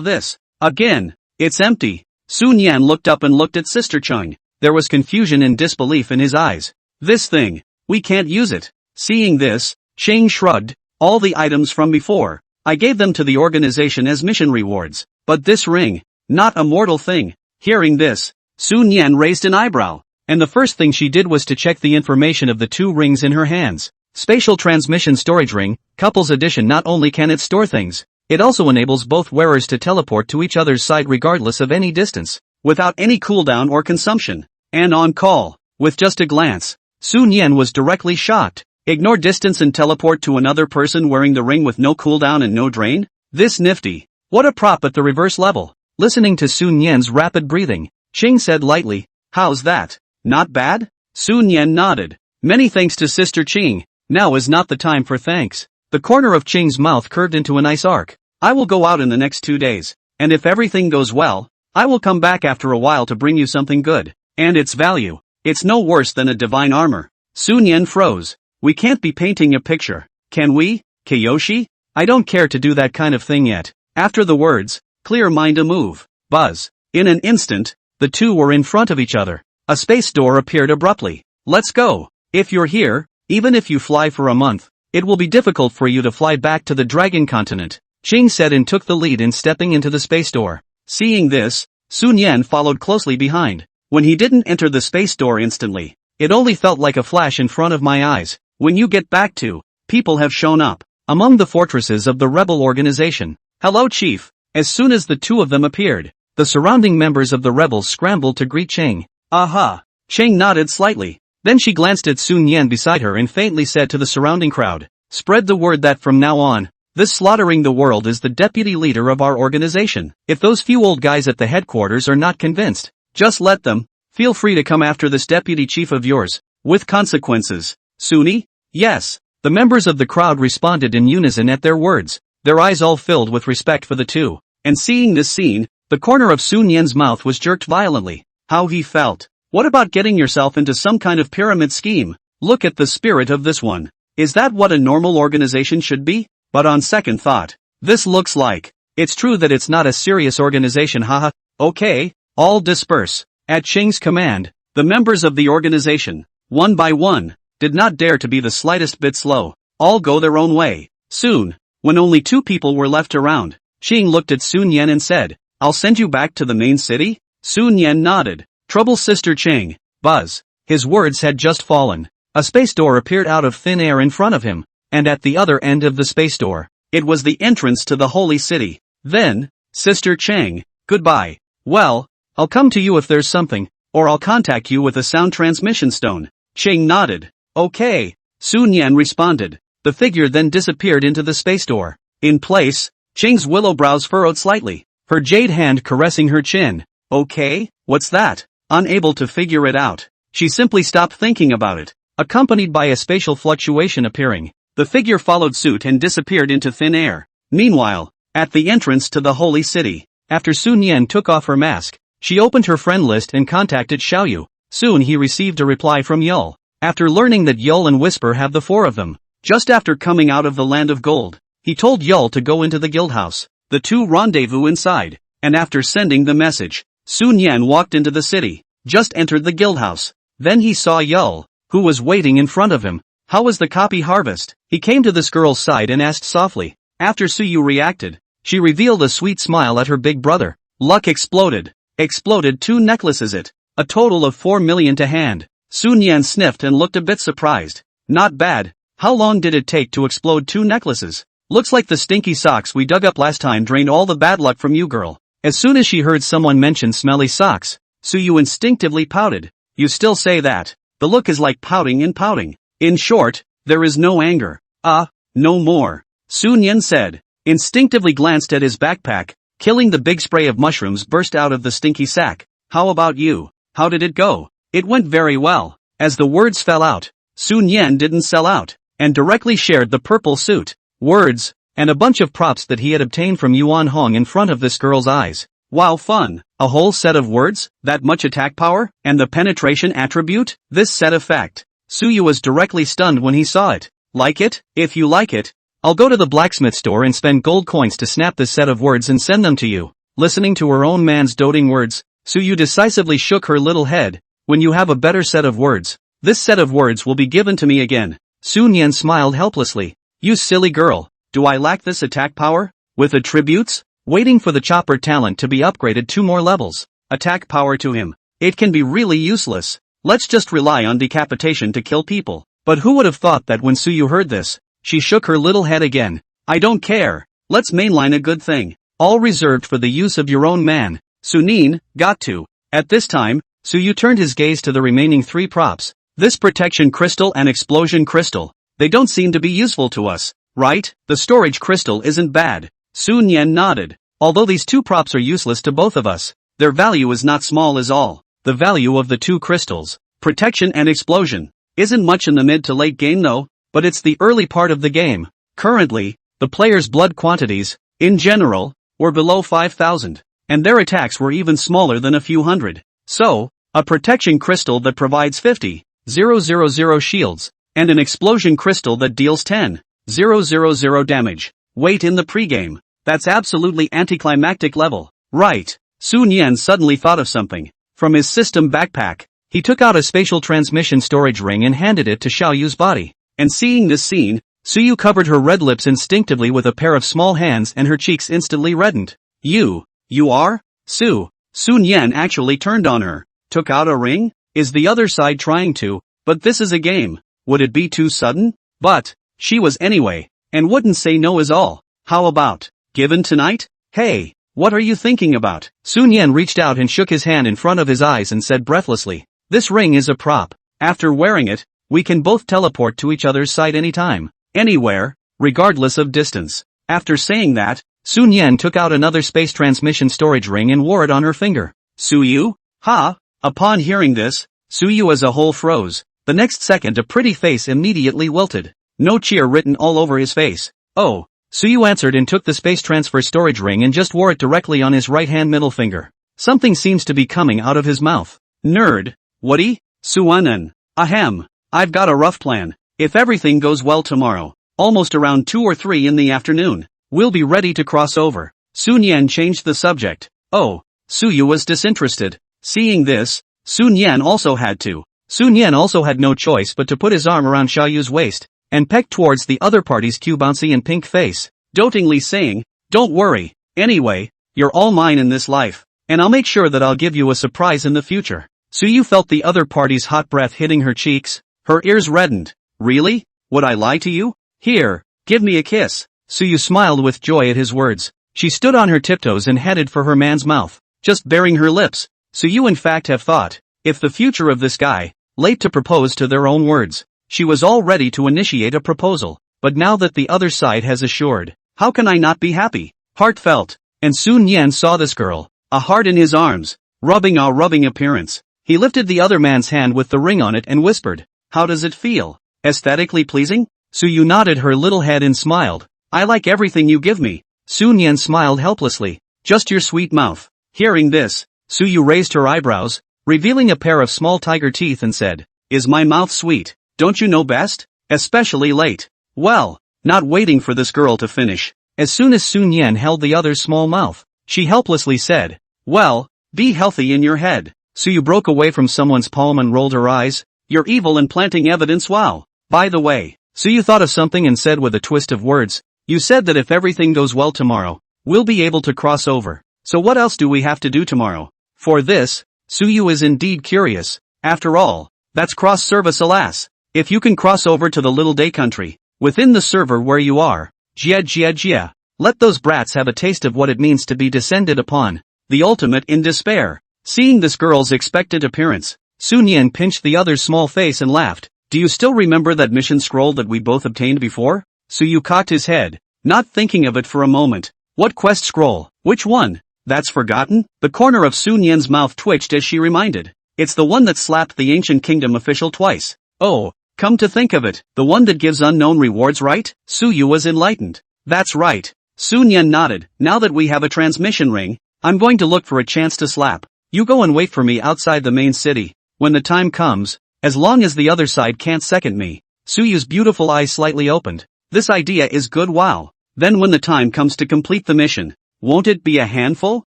this. Again. It's empty. Sun Yan looked up and looked at Sister Chung. There was confusion and disbelief in his eyes. This thing. We can't use it. Seeing this, Ching shrugged. All the items from before, I gave them to the organization as mission rewards. But this ring, not a mortal thing. Hearing this, Sun Yan raised an eyebrow, and the first thing she did was to check the information of the two rings in her hands. Spatial Transmission Storage Ring, Couples Edition. Not only can it store things, it also enables both wearers to teleport to each other's side regardless of any distance, without any cooldown or consumption, and on call. With just a glance, Sun Yan was directly shocked. Ignore distance and teleport to another person wearing the ring with no cooldown and no drain? This nifty. What a prop at the reverse level. Listening to Sun Yan's rapid breathing, Ching said lightly, how's that? Not bad? Sun Yan nodded. Many thanks to Sister Ching. Now is not the time for thanks. The corner of Ching's mouth curved into a nice arc. I will go out in the next 2 days, and if everything goes well, I will come back after a while to bring you something good. And its value. It's no worse than a divine armor. Sun Yan froze. We can't be painting a picture, can we, Kiyoshi? I don't care to do that kind of thing yet. After the words, clear mind a move. Buzz. In an instant, the two were in front of each other. A space door appeared abruptly. Let's go. If you're here, even if you fly for a month, it will be difficult for you to fly back to the Dragon Continent, Ching said and took the lead in stepping into the space door. Seeing this, Sun Yan followed closely behind. When he didn't enter the space door instantly, it only felt like a flash in front of my eyes. When you get back to, people have shown up, among the fortresses of the rebel organization. Hello Chief. As soon as the two of them appeared, the surrounding members of the rebels scrambled to greet Ching. Aha. Ching nodded slightly. Then she glanced at Sun Yan beside her and faintly said to the surrounding crowd, spread the word that from now on, this slaughtering the world is the deputy leader of our organization. If those few old guys at the headquarters are not convinced, just let them. Feel free to come after this deputy chief of yours, with consequences. Sunny? Yes. The members of the crowd responded in unison at their words, their eyes all filled with respect for the two. And seeing this scene, the corner of Sun Yan's mouth was jerked violently. How he felt. What about getting yourself into some kind of pyramid scheme? Look at the spirit of this one. Is that what a normal organization should be? But on second thought, this looks like, it's true that it's not a serious organization, haha. Okay, all disperse. At Ching's command, the members of the organization, one by one, did not dare to be the slightest bit slow. All go their own way. Soon, when only two people were left around, Ching looked at Sun Yan and said, I'll send you back to the main city? Sun Yan nodded. Trouble Sister Ching. Buzz. His words had just fallen. A space door appeared out of thin air in front of him. and at the other end of the space door, it was the entrance to the holy city. Then, Sister Chang, goodbye. Well, I'll come to you if there's something, or I'll contact you with a sound transmission stone. Chang nodded. Okay, Su Nian responded. The figure then disappeared into the space door. In place, Chang's willow brows furrowed slightly, her jade hand caressing her chin. Okay, what's that? Unable to figure it out, she simply stopped thinking about it. Accompanied by a spatial fluctuation appearing, the figure followed suit and disappeared into thin air. Meanwhile, at the entrance to the holy city, after Su Nian took off her mask, she opened her friend list and contacted Xiaoyu. Soon he received a reply from Yul. After learning that Yul and Whisper have the four of them, just after coming out of the land of gold, he told Yul to go into the guild house. The two rendezvous inside, and after sending the message, Su Nian walked into the city, just entered the guild house. Then he saw Yul, who was waiting in front of him. How was the copy harvest? He came to this girl's side and asked softly. After Suyu reacted, she revealed a sweet smile at her big brother. Luck exploded. Exploded 2 necklaces a total of 4 million to hand. Su Nian sniffed and looked a bit surprised. Not bad. How long did it take to explode 2 necklaces? Looks like the stinky socks we dug up last time drained all the bad luck from you, girl. As soon as she heard someone mention smelly socks, Suyu instinctively pouted. You still say that? The look is like pouting and pouting. In short, there is no anger. No more. Su Nian said. Instinctively glanced at his backpack, killing the big spray of mushrooms burst out of the stinky sack. How about you? How did it go? It went very well. As the words fell out, Su Nian didn't sell out, and directly shared the purple suit, words, and a bunch of props that he had obtained from Yuan Hong in front of this girl's eyes. Wow, fun. A whole set of words, that much attack power, and the penetration attribute? This set effect. Suyu was directly stunned when he saw it. Like it? If you like it, I'll go to the blacksmith store and spend gold coins to snap this set of words and send them to you. Listening to her own man's doting words, Suyu decisively shook her little head. When you have a better set of words, this set of words will be given to me again. Su Nian smiled helplessly. You silly girl, do I lack this attack power? With attributes? Waiting for the chopper talent to be upgraded 2 more levels. Attack power to him. It can be really useless. Let's just rely on decapitation to kill people. But who would have thought that when Suyu heard this, she shook her little head again. I don't care. Let's mainline a good thing. All reserved for the use of your own man. Sunin, got to. At this time, Suyu turned his gaze to the remaining 3 props. This protection crystal and explosion crystal. They don't seem to be useful to us, right? The storage crystal isn't bad. Su Nian nodded. Although these 2 props are useless to both of us, their value is not small as all. The value of the 2 crystals, protection and explosion, isn't much in the mid to late game though, but it's the early part of the game. Currently, the players' blood quantities, in general, were below 5,000, and their attacks were even smaller than a few hundred. So, a protection crystal that provides 50,000 shields, and an explosion crystal that deals 10,000 damage. Wait in the pregame. That's absolutely anticlimactic level. Right. Su Nian suddenly thought of something. From his system backpack, he took out a spatial transmission storage ring and handed it to Xiaoyu's body. And seeing this scene, Suyu covered her red lips instinctively with a pair of small hands and her cheeks instantly reddened. You are? Su Nian actually turned on her. Took out a ring? Is the other side trying to? But this is a game. Would it be too sudden? But she was anyway, and wouldn't say no is all. How about given tonight? Hey, what are you thinking about? Su Nian reached out and shook his hand in front of his eyes and said breathlessly, this ring is a prop. After wearing it, we can both teleport to each other's side anytime, anywhere, regardless of distance. After saying that, Su Nian took out another space transmission storage ring and wore it on her finger. Suyu? Ha! Upon hearing this, Suyu as a whole froze. The next second a pretty face immediately wilted. No cheer written all over his face. Oh. Suyu answered and took the space transfer storage ring and just wore it directly on his right-hand middle finger. Something seems to be coming out of his mouth. Nerd. Whatty? Suanan. Ahem. I've got a rough plan. If everything goes well tomorrow, almost around 2 or 3 in the afternoon, we'll be ready to cross over. Su Nian changed the subject. Oh. Suyu was disinterested. Seeing this, Su Nian also had no choice but to put his arm around Xiaoyu's waist, and pecked towards the other party's cute bouncy and pink face, dotingly saying, don't worry, anyway, you're all mine in this life, and I'll make sure that I'll give you a surprise in the future. Suyu felt the other party's hot breath hitting her cheeks, her ears reddened. Really? Would I lie to you? Here, give me a kiss. Suyu smiled with joy at his words. She stood on her tiptoes and headed for her man's mouth, just baring her lips. Suyu in fact have thought, if the future of this guy, late to propose to their own words. She was all ready to initiate a proposal, but now that the other side has assured, how can I not be happy? Heartfelt. And Sun Yan saw this girl, a heart in his arms, rubbing appearance. He lifted the other man's hand with the ring on it and whispered, how does it feel? Aesthetically pleasing? Suyu nodded her little head and smiled. I like everything you give me. Sun Yan smiled helplessly. Just your sweet mouth. Hearing this, Suyu raised her eyebrows, revealing a pair of small tiger teeth and said, is my mouth sweet? Don't you know best? Especially late. Well, not waiting for this girl to finish. As soon as Sun Yan held the other's small mouth, she helplessly said, well, be healthy in your head. Suyu broke away from someone's palm and rolled her eyes. You're evil and planting evidence, wow. By the way, Suyu thought of something and said with a twist of words, you said that if everything goes well tomorrow, we'll be able to cross over. So what else do we have to do tomorrow? For this, Suyu is indeed curious. After all, that's cross-service alas. If you can cross over to the little day country, within the server where you are, jia. Let those brats have a taste of what it means to be descended upon. The ultimate in despair. Seeing this girl's expectant appearance, Sun Yan pinched the other's small face and laughed. Do you still remember that mission scroll that we both obtained before? Suyu cocked his head, not thinking of it for a moment. What quest scroll? Which one? That's forgotten? The corner of Sun Yan's mouth twitched as she reminded. It's the one that slapped the ancient kingdom official twice. Oh, come to think of it, the one that gives unknown rewards, right? Suyu was enlightened. That's right. Sun Yan nodded. Now that we have a transmission ring, I'm going to look for a chance to slap. You go and wait for me outside the main city. When the time comes, as long as the other side can't second me. Suyu's beautiful eyes slightly opened. This idea is good, wow. Then when the time comes to complete the mission, won't it be a handful?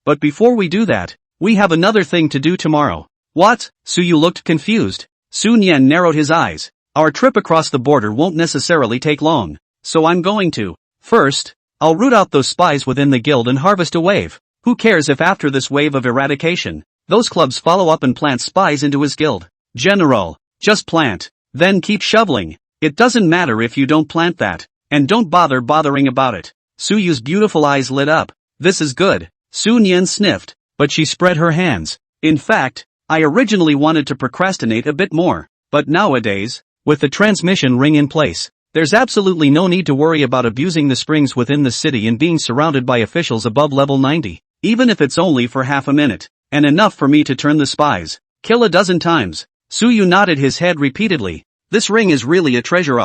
But before we do that, we have another thing to do tomorrow. What? Suyu looked confused. Sun Yan narrowed his eyes. Our trip across the border won't necessarily take long, so I'm going to. First, I'll root out those spies within the guild and harvest a wave. Who cares if after this wave of eradication, those clubs follow up and plant spies into his guild? General, just plant, then keep shoveling. It doesn't matter if you don't plant that, and don't bother bothering about it. Suyu's beautiful eyes lit up. This is good. Sun Yan sniffed, but she spread her hands. In fact, I originally wanted to procrastinate a bit more, but nowadays, with the transmission ring in place, there's absolutely no need to worry about abusing the springs within the city and being surrounded by officials above level 90, even if it's only for half a minute, and enough for me to turn the spies. Kill a dozen times. Suyu nodded his head repeatedly. This ring is really a treasure,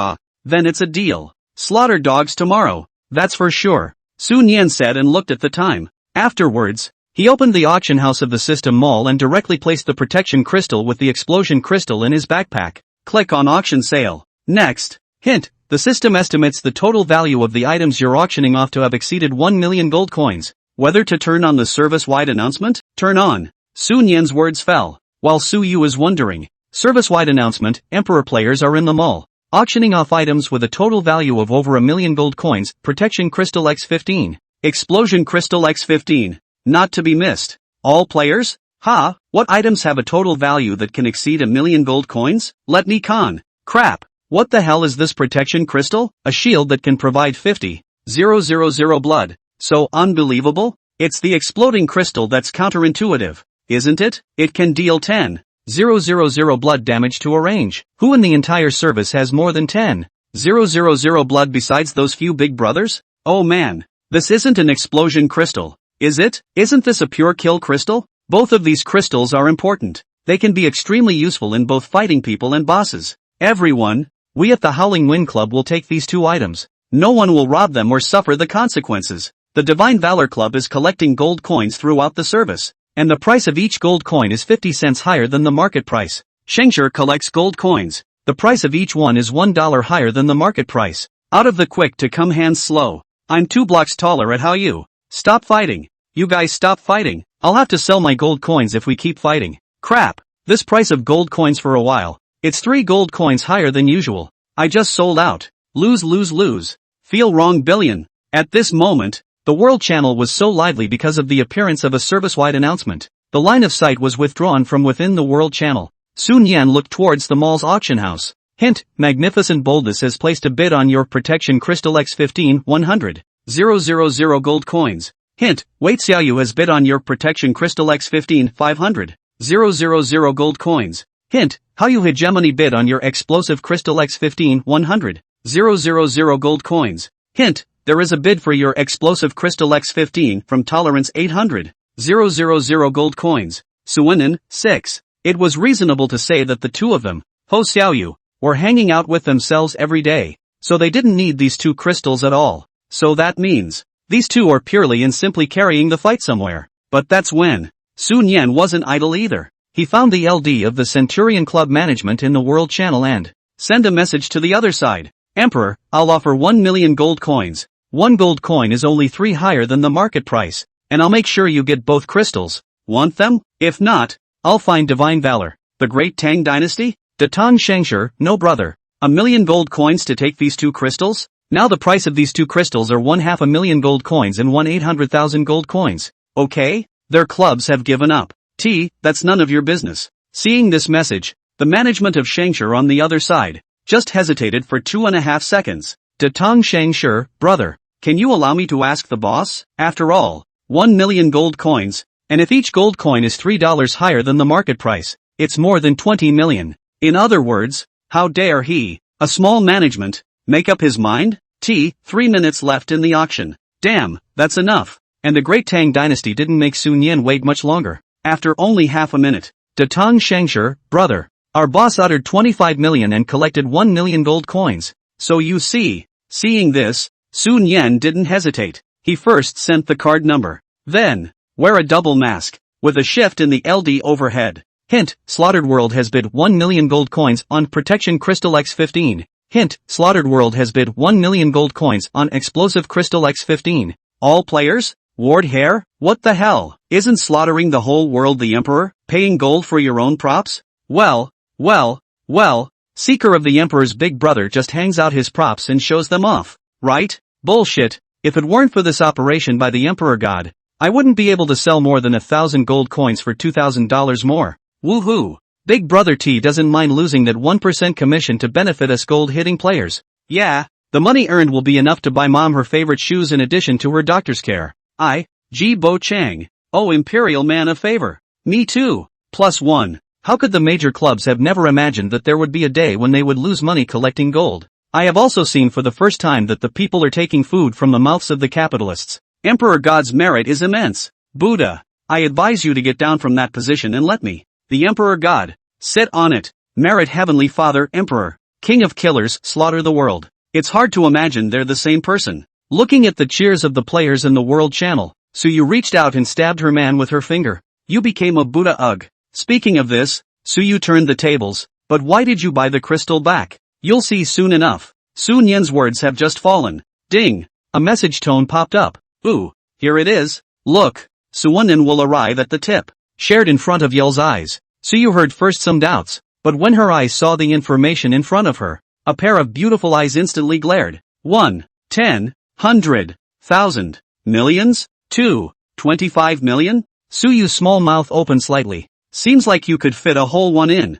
then it's a deal. Slaughter dogs tomorrow, that's for sure. Sun Yan said and looked at the time. Afterwards, he opened the auction house of the system mall and directly placed the protection crystal with the explosion crystal in his backpack. Click on auction sale. Next, hint, the system estimates the total value of the items you're auctioning off to have exceeded 1 million gold coins. Whether to turn on the service-wide announcement? Turn on. Sun Yan's words fell, while Suyu is wondering. Service-wide announcement, Emperor players are in the mall, auctioning off items with a total value of over 1 million gold coins, Protection Crystal X15, Explosion Crystal X15, not to be missed. All players? Ha, what items have a total value that can exceed 1 million gold coins? Let me con. Crap, what the hell is this Protection Crystal? A shield that can provide 50,000 blood. So unbelievable? It's the exploding crystal that's counterintuitive, isn't it? It can deal 10,000 blood damage to a range. Who in the entire service has more than 10,000 blood besides those few big brothers? Oh man, this isn't an explosion crystal, is it? Isn't this a pure kill crystal? Both of these crystals are important. They can be extremely useful in both fighting people and bosses. Everyone, we at the Howling Wind Club will take these two items. No one will rob them or suffer the consequences. The Divine Valor Club is collecting gold coins throughout the service, and the price of each gold coin is 50 cents higher than the market price. Shengshir collects gold coins. The price of each one is $1 higher than the market price. Out of the quick to come hands slow. I'm 2 blocks taller at how you. Stop fighting. You guys stop fighting. I'll have to sell my gold coins if we keep fighting. Crap. This price of gold coins for a while. It's 3 gold coins higher than usual. I just sold out. Lose. Feel wrong billion. At this moment, the world channel was so lively because of the appearance of a service-wide announcement. The line of sight was withdrawn from within the world channel. Sun Yan looked towards the mall's auction house. Hint, Magnificent Boldness has placed a bid on your Protection Crystal X15 100,000 gold coins. Hint, Wait Xiaoyu has bid on your Protection Crystal X15 500,000 gold coins. Hint, Haoyu Hegemony bid on your Explosive Crystal X15 100,000 gold coins. Hint, there is a bid for your Explosive Crystal X15 from Tolerance 800,000 gold coins. Suinen, 6. It was reasonable to say that the two of them, Ho Xiaoyu, were hanging out with themselves every day, so they didn't need these two crystals at all. So that means, these two are purely and simply carrying the fight somewhere. But that's when Sun Yan wasn't idle either. He found the LD of the Centurion Club management in the World Channel and send a message to the other side. Emperor, I'll offer 1 million gold coins. 1 gold coin is only 3 higher than the market price, and I'll make sure you get both crystals. Want them? If not, I'll find Divine Valor. The Great Tang Dynasty? De Tang Shengshi, no brother. 1 million gold coins to take these two crystals? Now the price of these two crystals are 500,000 gold coins and 800,000 gold coins. Okay? Their clubs have given up. That's none of your business. Seeing this message, the management of Shengshi on the other side just hesitated for 2.5 seconds. De Tang Shengshi, brother, can you allow me to ask the boss? After all, 1 million gold coins, and if each gold coin is $3 higher than the market price, it's more than 20 million. In other words, how dare he, a small management, make up his mind? 3 minutes left in the auction. Damn, that's enough. And the Great Tang Dynasty didn't make Sun Yan wait much longer. After only half a minute, De Tang Shengshi, brother, our boss uttered 25 million and collected 1 million gold coins. So you see, seeing this, Sun Yan didn't hesitate. He first sent the card number. Then, wear a double mask, with a shift in the LD overhead. Hint, Slaughtered World has bid 1 million gold coins on Protection Crystal X15. Hint, Slaughtered World has bid 1 million gold coins on Explosive Crystal X15. All players? Ward Hair? What the hell? Isn't slaughtering the whole world the Emperor? Paying gold for your own props? Well, Seeker of the Emperor's big brother just hangs out his props and shows them off, right? Bullshit. If it weren't for this operation by the Emperor God, I wouldn't be able to sell more than 1,000 gold coins for $2,000 more. Woohoo! Big Brother T doesn't mind losing that 1% commission to benefit us gold-hitting players. Yeah, the money earned will be enough to buy mom her favorite shoes in addition to her doctor's care. Ji Bo Chang. Oh, Imperial Man of Favor. Me too. +1. How could the major clubs have never imagined that there would be a day when they would lose money collecting gold? I have also seen for the first time that the people are taking food from the mouths of the capitalists. Emperor God's merit is immense. Buddha, I advise you to get down from that position and let me, the Emperor God, sit on it. Merit Heavenly Father Emperor, King of Killers, slaughter the world. It's hard to imagine they're the same person. Looking at the cheers of the players in the World Channel, Suyu reached out and stabbed her man with her finger. You became a Buddha. Ugh. Speaking of this, Suyu turned the tables, but why did you buy the crystal back? You'll see soon enough. Sun Yan's words have just fallen. Ding! A message tone popped up. Ooh, here it is. Look, Suwunin will arrive at the tip. Shared in front of Yel's eyes. Suyu heard first some doubts, but when her eyes saw the information in front of her, a pair of beautiful eyes instantly glared. 1, 10, 100, 1,000, millions? 2, 25 million? Suyu's small mouth opened slightly. Seems like you could fit a whole one in.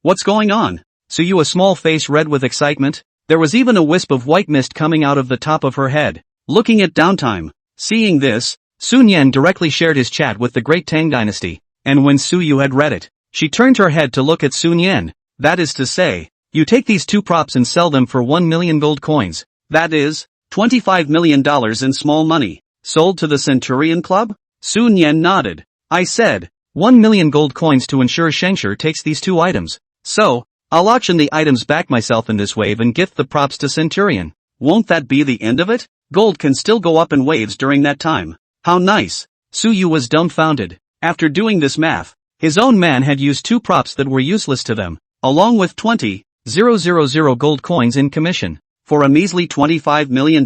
What's going on? Suyu, a small face red with excitement. There was even a wisp of white mist coming out of the top of her head. Looking at downtime. Seeing this, Sun Yan directly shared his chat with the Great Tang Dynasty, and when Suyu had read it, she turned her head to look at Sun Yan. That is to say, you take these two props and sell them for 1 million gold coins. That is, $25 million in small money. Sold to the Centurion Club? Sun Yan nodded. I said, 1 million gold coins to ensure Shengshi takes these two items. So, I'll auction the items back myself in this wave and gift the props to Centurion. Won't that be the end of it? Gold can still go up in waves during that time. How nice. Suyu was dumbfounded. After doing this math, his own man had used two props that were useless to them, along with 20,000 gold coins in commission. For a measly $25 million?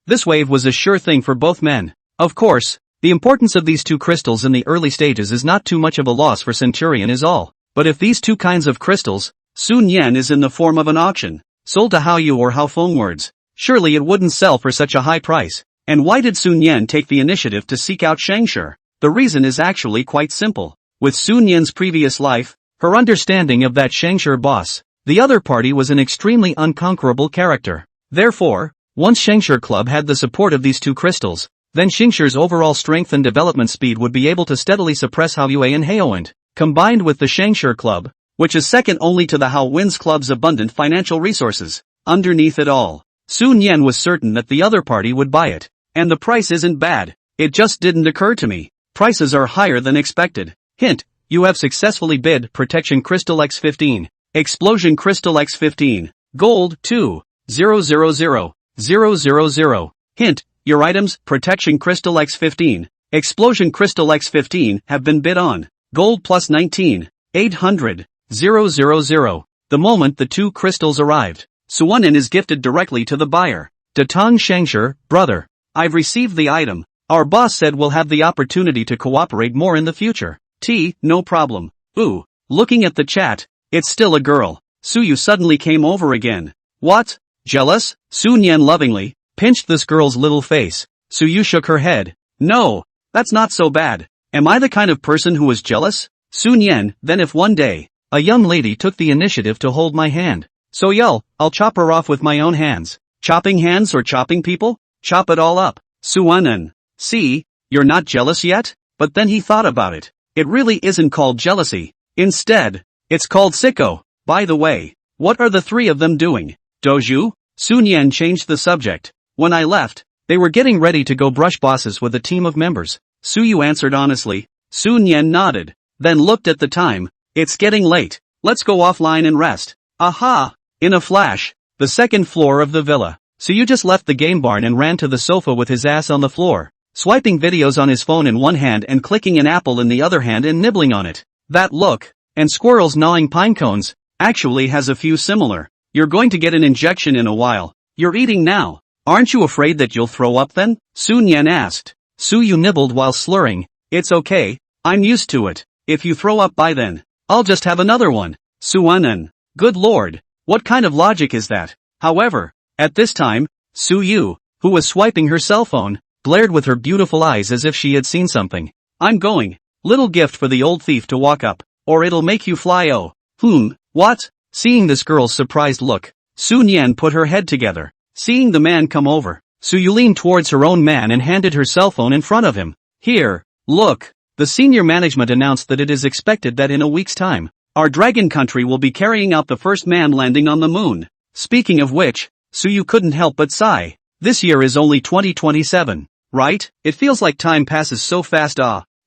This wave was a sure thing for both men. Of course, the importance of these two crystals in the early stages is not too much of a loss for Centurion is all. But if these two kinds of crystals, Sun Yan is in the form of an auction, sold to Haoyu or Haofeng words, surely it wouldn't sell for such a high price. And why did Sun Yan take the initiative to seek out Shengshi? The reason is actually quite simple. With Sun Yan's previous life, her understanding of that Shengshi boss, The other party was an extremely unconquerable character. Therefore, once Shengshi Club had the support of these two crystals, then Xingshi's overall strength and development speed would be able to steadily suppress Hao Yue and Haoent, combined with the Shengshi Club, which is second only to the Hao Winds Club's abundant financial resources. Underneath it all, Sun Yan was certain that the other party would buy it. And the price isn't bad. It just didn't occur to me. Prices are higher than expected. Hint, you have successfully bid Protection Crystal X15, Explosion Crystal X15, Gold 2,000,000. Hint, your items, Protection Crystal X15, Explosion Crystal X15 have been bid on. Gold plus 19,800,000. The moment the two crystals arrived, Suanen is gifted directly to the buyer. Datang Shengshi, brother. I've received the item. Our boss said we'll have the opportunity to cooperate more in the future. No problem. Ooh, looking at the chat, it's still a girl. Suyu suddenly came over again. What? Jealous? Sun Yan lovingly pinched this girl's little face. Suyu shook her head. No, that's not so bad. Am I the kind of person who is jealous? Sun Yan, then if one day, a young lady took the initiative to hold my hand, so I'll chop her off with my own hands. Chopping hands or chopping people? Chop it all up. Suanen. See, you're not jealous yet? But then he thought about it. It really isn't called jealousy. Instead, it's called sicko. By the way, what are the three of them doing? Doju? Sun Yan changed the subject. When I left, they were getting ready to go brush bosses with a team of members. Suyu answered honestly. Sun Yan nodded, then looked at the time. It's getting late. Let's go offline and rest. Aha! In a flash, the second floor of the villa. Suyu just left the game barn and ran to the sofa with his ass on the floor, swiping videos on his phone in one hand and clicking an apple in the other hand and nibbling on it. That look, and squirrels gnawing pine cones, actually has a few similar. You're going to get an injection in a while. You're eating now. Aren't you afraid that you'll throw up then? Sun Yan asked. Suyu nibbled while slurring. It's okay, I'm used to it. If you throw up by then, I'll just have another one. Suanen. Good lord, what kind of logic is that? However, at this time, Suyu, who was swiping her cell phone, glared with her beautiful eyes as if she had seen something. I'm going. Little gift for the old thief to walk up, or it'll make you fly. Oh. What? Seeing this girl's surprised look, Sun Yan put her head together. Seeing the man come over, Suyu leaned towards her own man and handed her cell phone in front of him. Here, look. The senior management announced that it is expected that in a week's time, our dragon country will be carrying out the first man landing on the moon. Speaking of which, Suyu couldn't help but sigh. This year is only 2027, right? It feels like time passes so fast.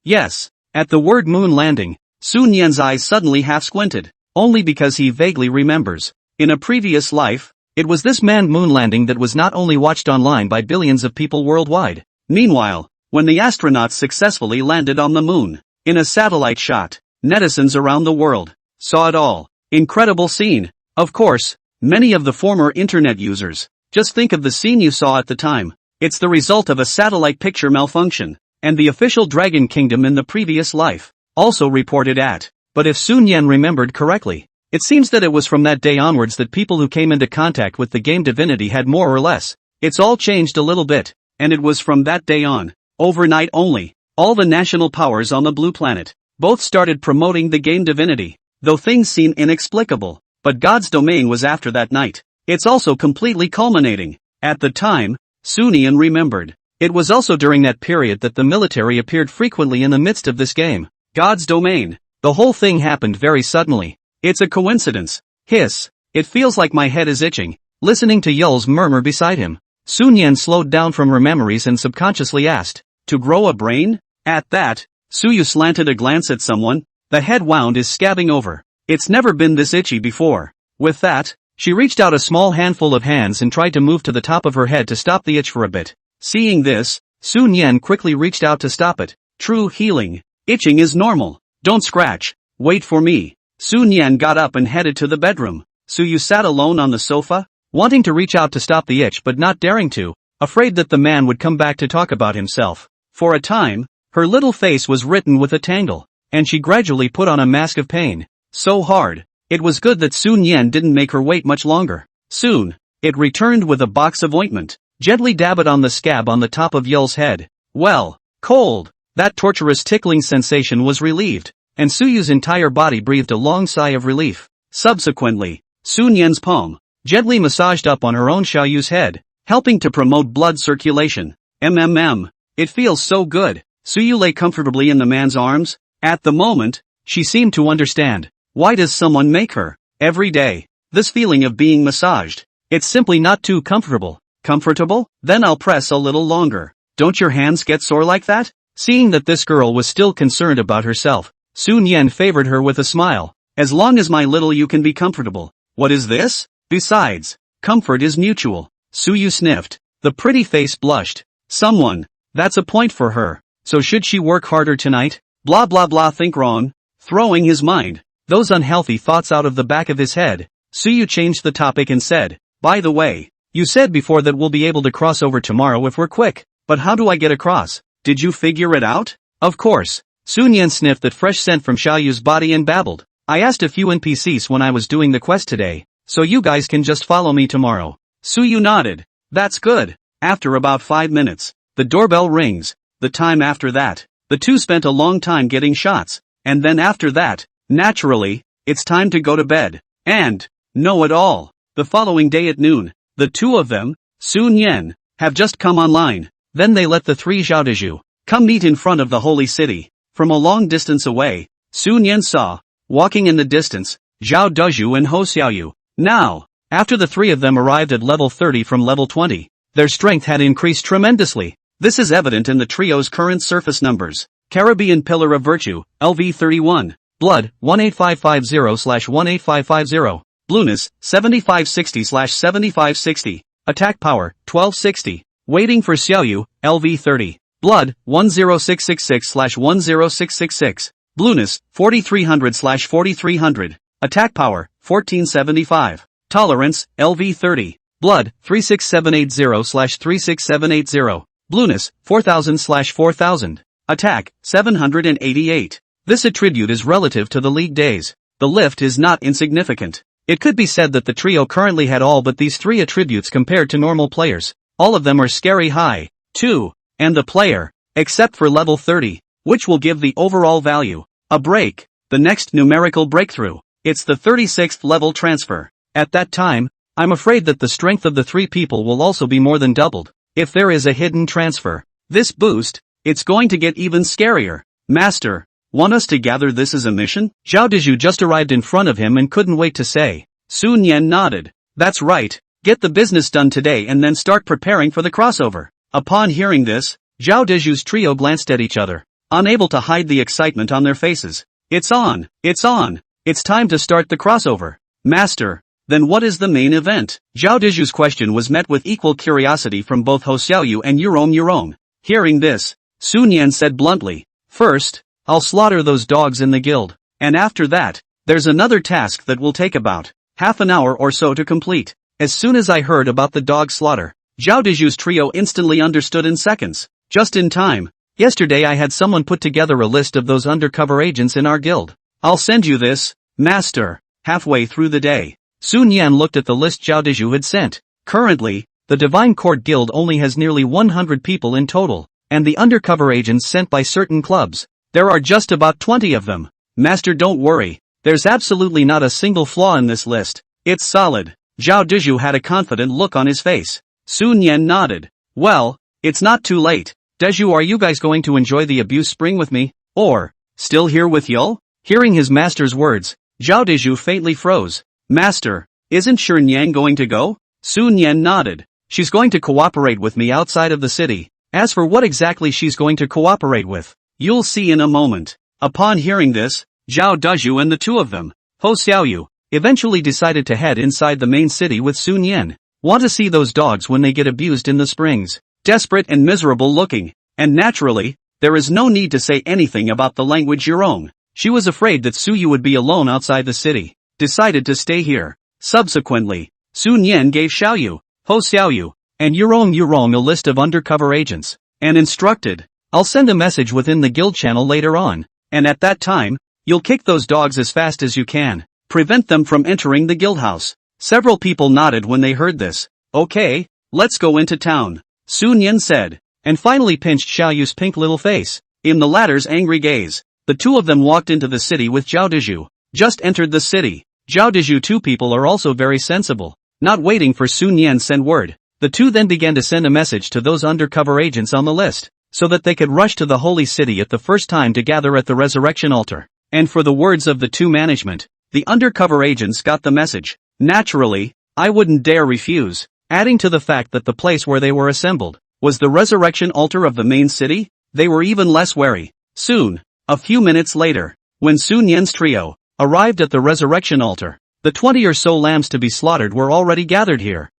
Yes. At the word moon landing, Sun Yan's eyes suddenly half squinted, only because he vaguely remembers. In a previous life, it was this manned moon landing that was not only watched online by billions of people worldwide. Meanwhile, when the astronauts successfully landed on the moon, in a satellite shot, netizens around the world saw it all. Incredible scene. Of course, many of the former internet users just think of the scene you saw at the time. It's the result of a satellite picture malfunction, and the official Dragon Kingdom in the previous life also reported at. But if Sun Yan remembered correctly, it seems that it was from that day onwards that people who came into contact with the game divinity had more or less. It's all changed a little bit, and it was from that day on, overnight only, all the national powers on the blue planet both started promoting the game divinity, though things seem inexplicable. But God's domain was after that night. It's also completely culminating. At the time, Sun Yan remembered. It was also during that period that the military appeared frequently in the midst of this game. God's domain. The whole thing happened very suddenly. It's a coincidence. Hiss. It feels like my head is itching. Listening to Yul's murmur beside him, Sun Yan slowed down from her memories and subconsciously asked, to grow a brain? At that, Suyu slanted a glance at someone. The head wound is scabbing over. It's never been this itchy before. With that, she reached out a small handful of hands and tried to move to the top of her head to stop the itch for a bit. Seeing this, Sun Yan quickly reached out to stop it. True healing. Itching is normal. Don't scratch. Wait for me. Sun Yan got up and headed to the bedroom. Suyu sat alone on the sofa, wanting to reach out to stop the itch but not daring to, afraid that the man would come back to talk about himself. For a time, her little face was written with a tangle, and she gradually put on a mask of pain. So hard. It was good that Sun Yan didn't make her wait much longer. Soon, it returned with a box of ointment. Gently dab it on the scab on the top of Yul's head. Well, cold. That torturous tickling sensation was relieved, and Suyu's entire body breathed a long sigh of relief. Subsequently, Sun Yan's palm gently massaged up on her own Xiaoyu's head, helping to promote blood circulation. It feels so good. Suyu lay comfortably in the man's arms. At the moment, she seemed to understand. Why does someone make her, every day, this feeling of being massaged? It's simply not too comfortable. Comfortable? Then I'll press a little longer. Don't your hands get sore like that? Seeing that this girl was still concerned about herself, Sun Yan favored her with a smile. As long as my little you can be comfortable. What is this? Besides, comfort is mutual. Suyu sniffed. The pretty face blushed. Someone. That's a point for her. So should she work harder tonight? Blah blah blah, think wrong. Throwing his mind, those unhealthy thoughts out of the back of his head, Suyu changed the topic and said, by the way, you said before that we'll be able to cross over tomorrow if we're quick. But how do I get across? Did you figure it out? Of course. Sun Yan sniffed that fresh scent from Xiaoyu's body and babbled. I asked a few NPCs when I was doing the quest today, so you guys can just follow me tomorrow. Suyu nodded. That's good. After about 5 minutes, the doorbell rings. The time after that, the two spent a long time getting shots, and then after that, naturally, it's time to go to bed. And, know it all. The following day at noon, the two of them, Sun Yan, have just come online. Then they let the three Zhaodeju come meet in front of the holy city. From a long distance away, Sun Yan saw, walking in the distance, Zhao Deju and Ho Xiaoyu. Now, after the three of them arrived at level 30 from level 20, their strength had increased tremendously. This is evident in the trio's current surface numbers. Caribbean Pillar of Virtue, LV31. Blood, 18550/18550. Blueness, 7560/7560. Attack power, 1260. Waiting for Xiaoyu, LV30. Blood, 10666/10666. Blueness, 4300/4300. Attack power, 1475. Tolerance, LV30. Blood, 36780/36780. Blueness, 4000/4000. Attack, 788. This attribute is relative to the league days. The lift is not insignificant. It could be said that the trio currently had all but these three attributes compared to normal players. All of them are scary high, too, and the player, except for level 30, which will give the overall value a break, the next numerical breakthrough. It's the 36th level transfer. At that time, I'm afraid that the strength of the three people will also be more than doubled. If there is a hidden transfer, this boost, it's going to get even scarier. Master, want us to gather this as a mission? Zhao Deju just arrived in front of him and couldn't wait to say. Sun Yan nodded. That's right, get the business done today and then start preparing for the crossover. Upon hearing this, Zhao Deju's trio glanced at each other, unable to hide the excitement on their faces. It's on, it's on, it's time to start the crossover. Master, then what is the main event? Zhao Deju's question was met with equal curiosity from both Ho Xiaoyu and Yurong. Hearing this, Sun Yan said bluntly, first, I'll slaughter those dogs in the guild, and after that, there's another task that will take about half an hour or so to complete. As soon as I heard about the dog slaughter, Zhao Deju's trio instantly understood in seconds. Just in time. Yesterday I had someone put together a list of those undercover agents in our guild. I'll send you this, Master. Halfway through the day, Sun Yan looked at the list Zhao Deju had sent. Currently, the Divine Court Guild only has nearly 100 people in total, and the undercover agents sent by certain clubs, there are just about 20 of them. Master, don't worry, there's absolutely not a single flaw in this list. It's solid. Zhao Deju had a confident look on his face. Sun Yan nodded. Well, it's not too late. Deju, are you guys going to enjoy the abuse spring with me? Or, still here with Yo? Hearing his master's words, Zhao Deju faintly froze. Master, isn't Shern Yang going to go? Sun Yan nodded. She's going to cooperate with me outside of the city. As for what exactly she's going to cooperate with, you'll see in a moment. Upon hearing this, Zhao Deju and the two of them, Ho Xiaoyu, eventually decided to head inside the main city with Sun Yan. Want to see those dogs when they get abused in the springs. Desperate and miserable looking. And naturally, there is no need to say anything about the language Yurong. She was afraid that Suyu would be alone outside the city. Decided to stay here. Subsequently, Sun Yan gave Xiaoyu, Ho Xiaoyu, and Yurong a list of undercover agents, and instructed, I'll send a message within the guild channel later on, and at that time, you'll kick those dogs as fast as you can. Prevent them from entering the guild house. Several people nodded when they heard this. Okay, let's go into town, Sun Yan said, and finally pinched Xiaoyu's pink little face. In the latter's angry gaze, the two of them walked into the city with Zhao Deju. Just entered the city. Zhao Dezhu two people are also very sensible. Not waiting for Sun Yan send word, the two then began to send a message to those undercover agents on the list, so that they could rush to the holy city at the first time to gather at the resurrection altar. And for the words of the two management, the undercover agents got the message. Naturally, I wouldn't dare refuse, adding to the fact that the place where they were assembled was the resurrection altar of the main city. They were even less wary. Soon, a few minutes later, when Sun Yan's trio arrived at the resurrection altar, the 20 or so lambs to be slaughtered were already gathered here.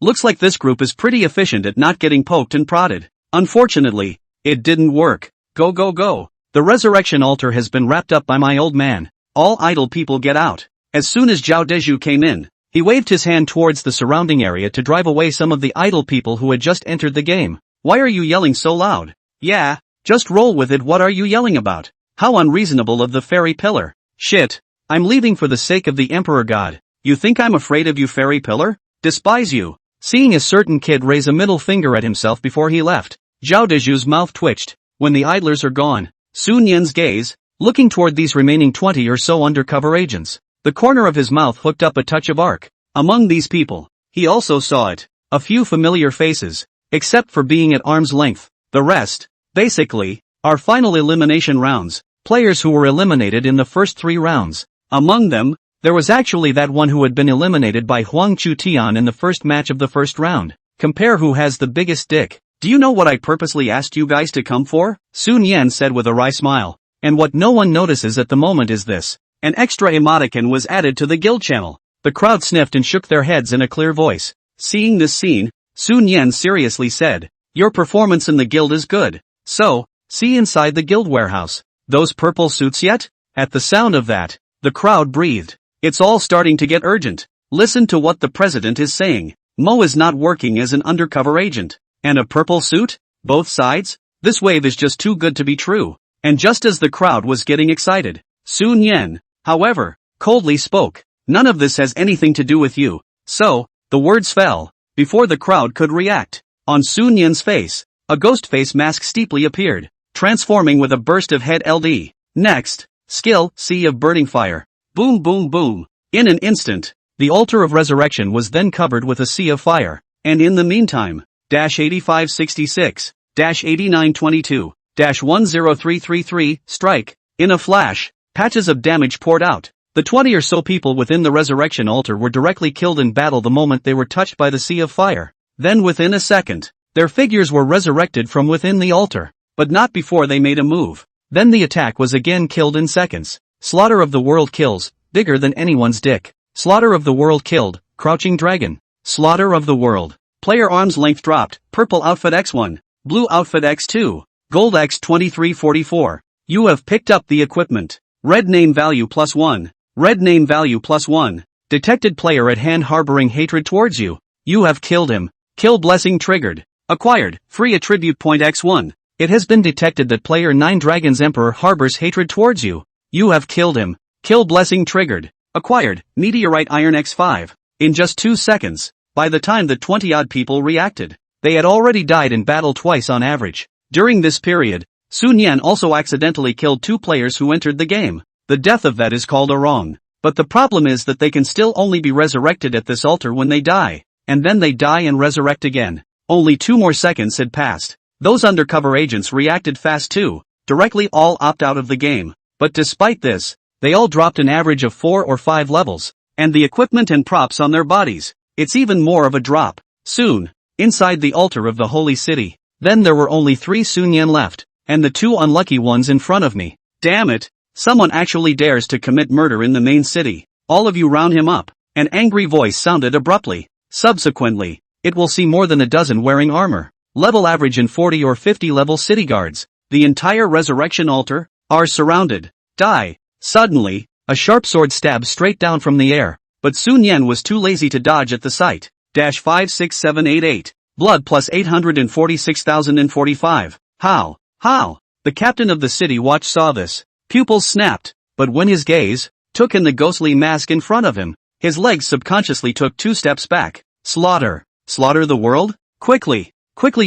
Looks like this group is pretty efficient at not getting poked and prodded. Unfortunately, it didn't work. Go go go. The resurrection altar has been wrapped up by my old man. All idle people get out. As soon as Zhao Dezhu came in, he waved his hand towards the surrounding area to drive away some of the idle people who had just entered the game. Why are you yelling so loud? Yeah, just roll with it. What are you yelling about? How unreasonable of the fairy pillar. Shit. I'm leaving for the sake of the emperor god. You think I'm afraid of you, fairy pillar? Despise you. Seeing a certain kid raise a middle finger at himself before he left, Zhao Dezhu's mouth twitched. When the idlers are gone, Sun Yan's gaze, looking toward these remaining 20 or so undercover agents, the corner of his mouth hooked up a touch of arc. Among these people, he also saw it. A few familiar faces, except for being at arm's length. The rest, basically, are final elimination rounds, players who were eliminated in the first 3 rounds. Among them, there was actually that one who had been eliminated by Huang Chutian in the first match of the first round. Compare who has the biggest dick. Do you know what I purposely asked you guys to come for? Sun Yan said with a wry smile. And what no one notices at the moment is this. An extra emoticon was added to the guild channel. The crowd sniffed and shook their heads in a clear voice. Seeing this scene, Sun Yan seriously said, your performance in the guild is good. So, see inside the guild warehouse. Those purple suits yet? At the sound of that, the crowd breathed. It's all starting to get urgent. Listen to what the president is saying. Mo is not working as an undercover agent. And a purple suit? Both sides? This wave is just too good to be true. And just as the crowd was getting excited, Sun Yan, however, coldly spoke. None of this has anything to do with you. So, the words fell, before the crowd could react. On Sun Yan's face, a ghost face mask steeply appeared, transforming with a burst of head LD. Next, skill, sea of burning fire. Boom boom boom. In an instant, the altar of resurrection was then covered with a sea of fire, and in the meantime, -8566, -8922, -10333, strike. In a flash, patches of damage poured out. The 20 or so people within the resurrection altar were directly killed in battle the moment they were touched by the sea of fire. Then within a second, their figures were resurrected from within the altar, but not before they made a move. Then the attack was again killed in seconds. Slaughter of the world kills, bigger than anyone's dick. Slaughter of the world killed, crouching dragon. Slaughter of the world. Player arm's length dropped, purple outfit X1, blue outfit X2, gold X2344. You have picked up the equipment. Red name value +1, red name value +1. Detected player at hand harboring hatred towards you. You have killed him. Kill blessing triggered. Acquired, free attribute point X1. It has been detected that player 9 Dragons Emperor harbors hatred towards you. You have killed him. Kill blessing triggered. Acquired, meteorite iron X5. In just 2 seconds, by the time the 20-odd people reacted, they had already died in battle twice on average. During this period, Sun Yan also accidentally killed 2 players who entered the game. The death of that is called a wrong. But the problem is that they can still only be resurrected at this altar when they die, and then they die and resurrect again. Only 2 more seconds had passed. Those undercover agents reacted fast too, directly all opt out of the game. But despite this, they all dropped an average of 4 or 5 levels, and the equipment and props on their bodies, it's even more of a drop. Soon, inside the altar of the holy city, then there were only 3 Sun Yan left, and the 2 unlucky ones in front of me. Damn it, someone actually dares to commit murder in the main city. All of you round him up. An angry voice sounded abruptly. Subsequently, it will see more than a dozen wearing armor. Level average in 40 or 50 level city guards. The entire resurrection altar are surrounded. Die. Suddenly, a sharp sword stabs straight down from the air, but Sun Yan was too lazy to dodge at the sight. -56788. Blood plus 846,045. How? The captain of the city watch saw this. Pupils snapped, but when his gaze took in the ghostly mask in front of him, his legs subconsciously took 2 steps back. Slaughter the world? Quickly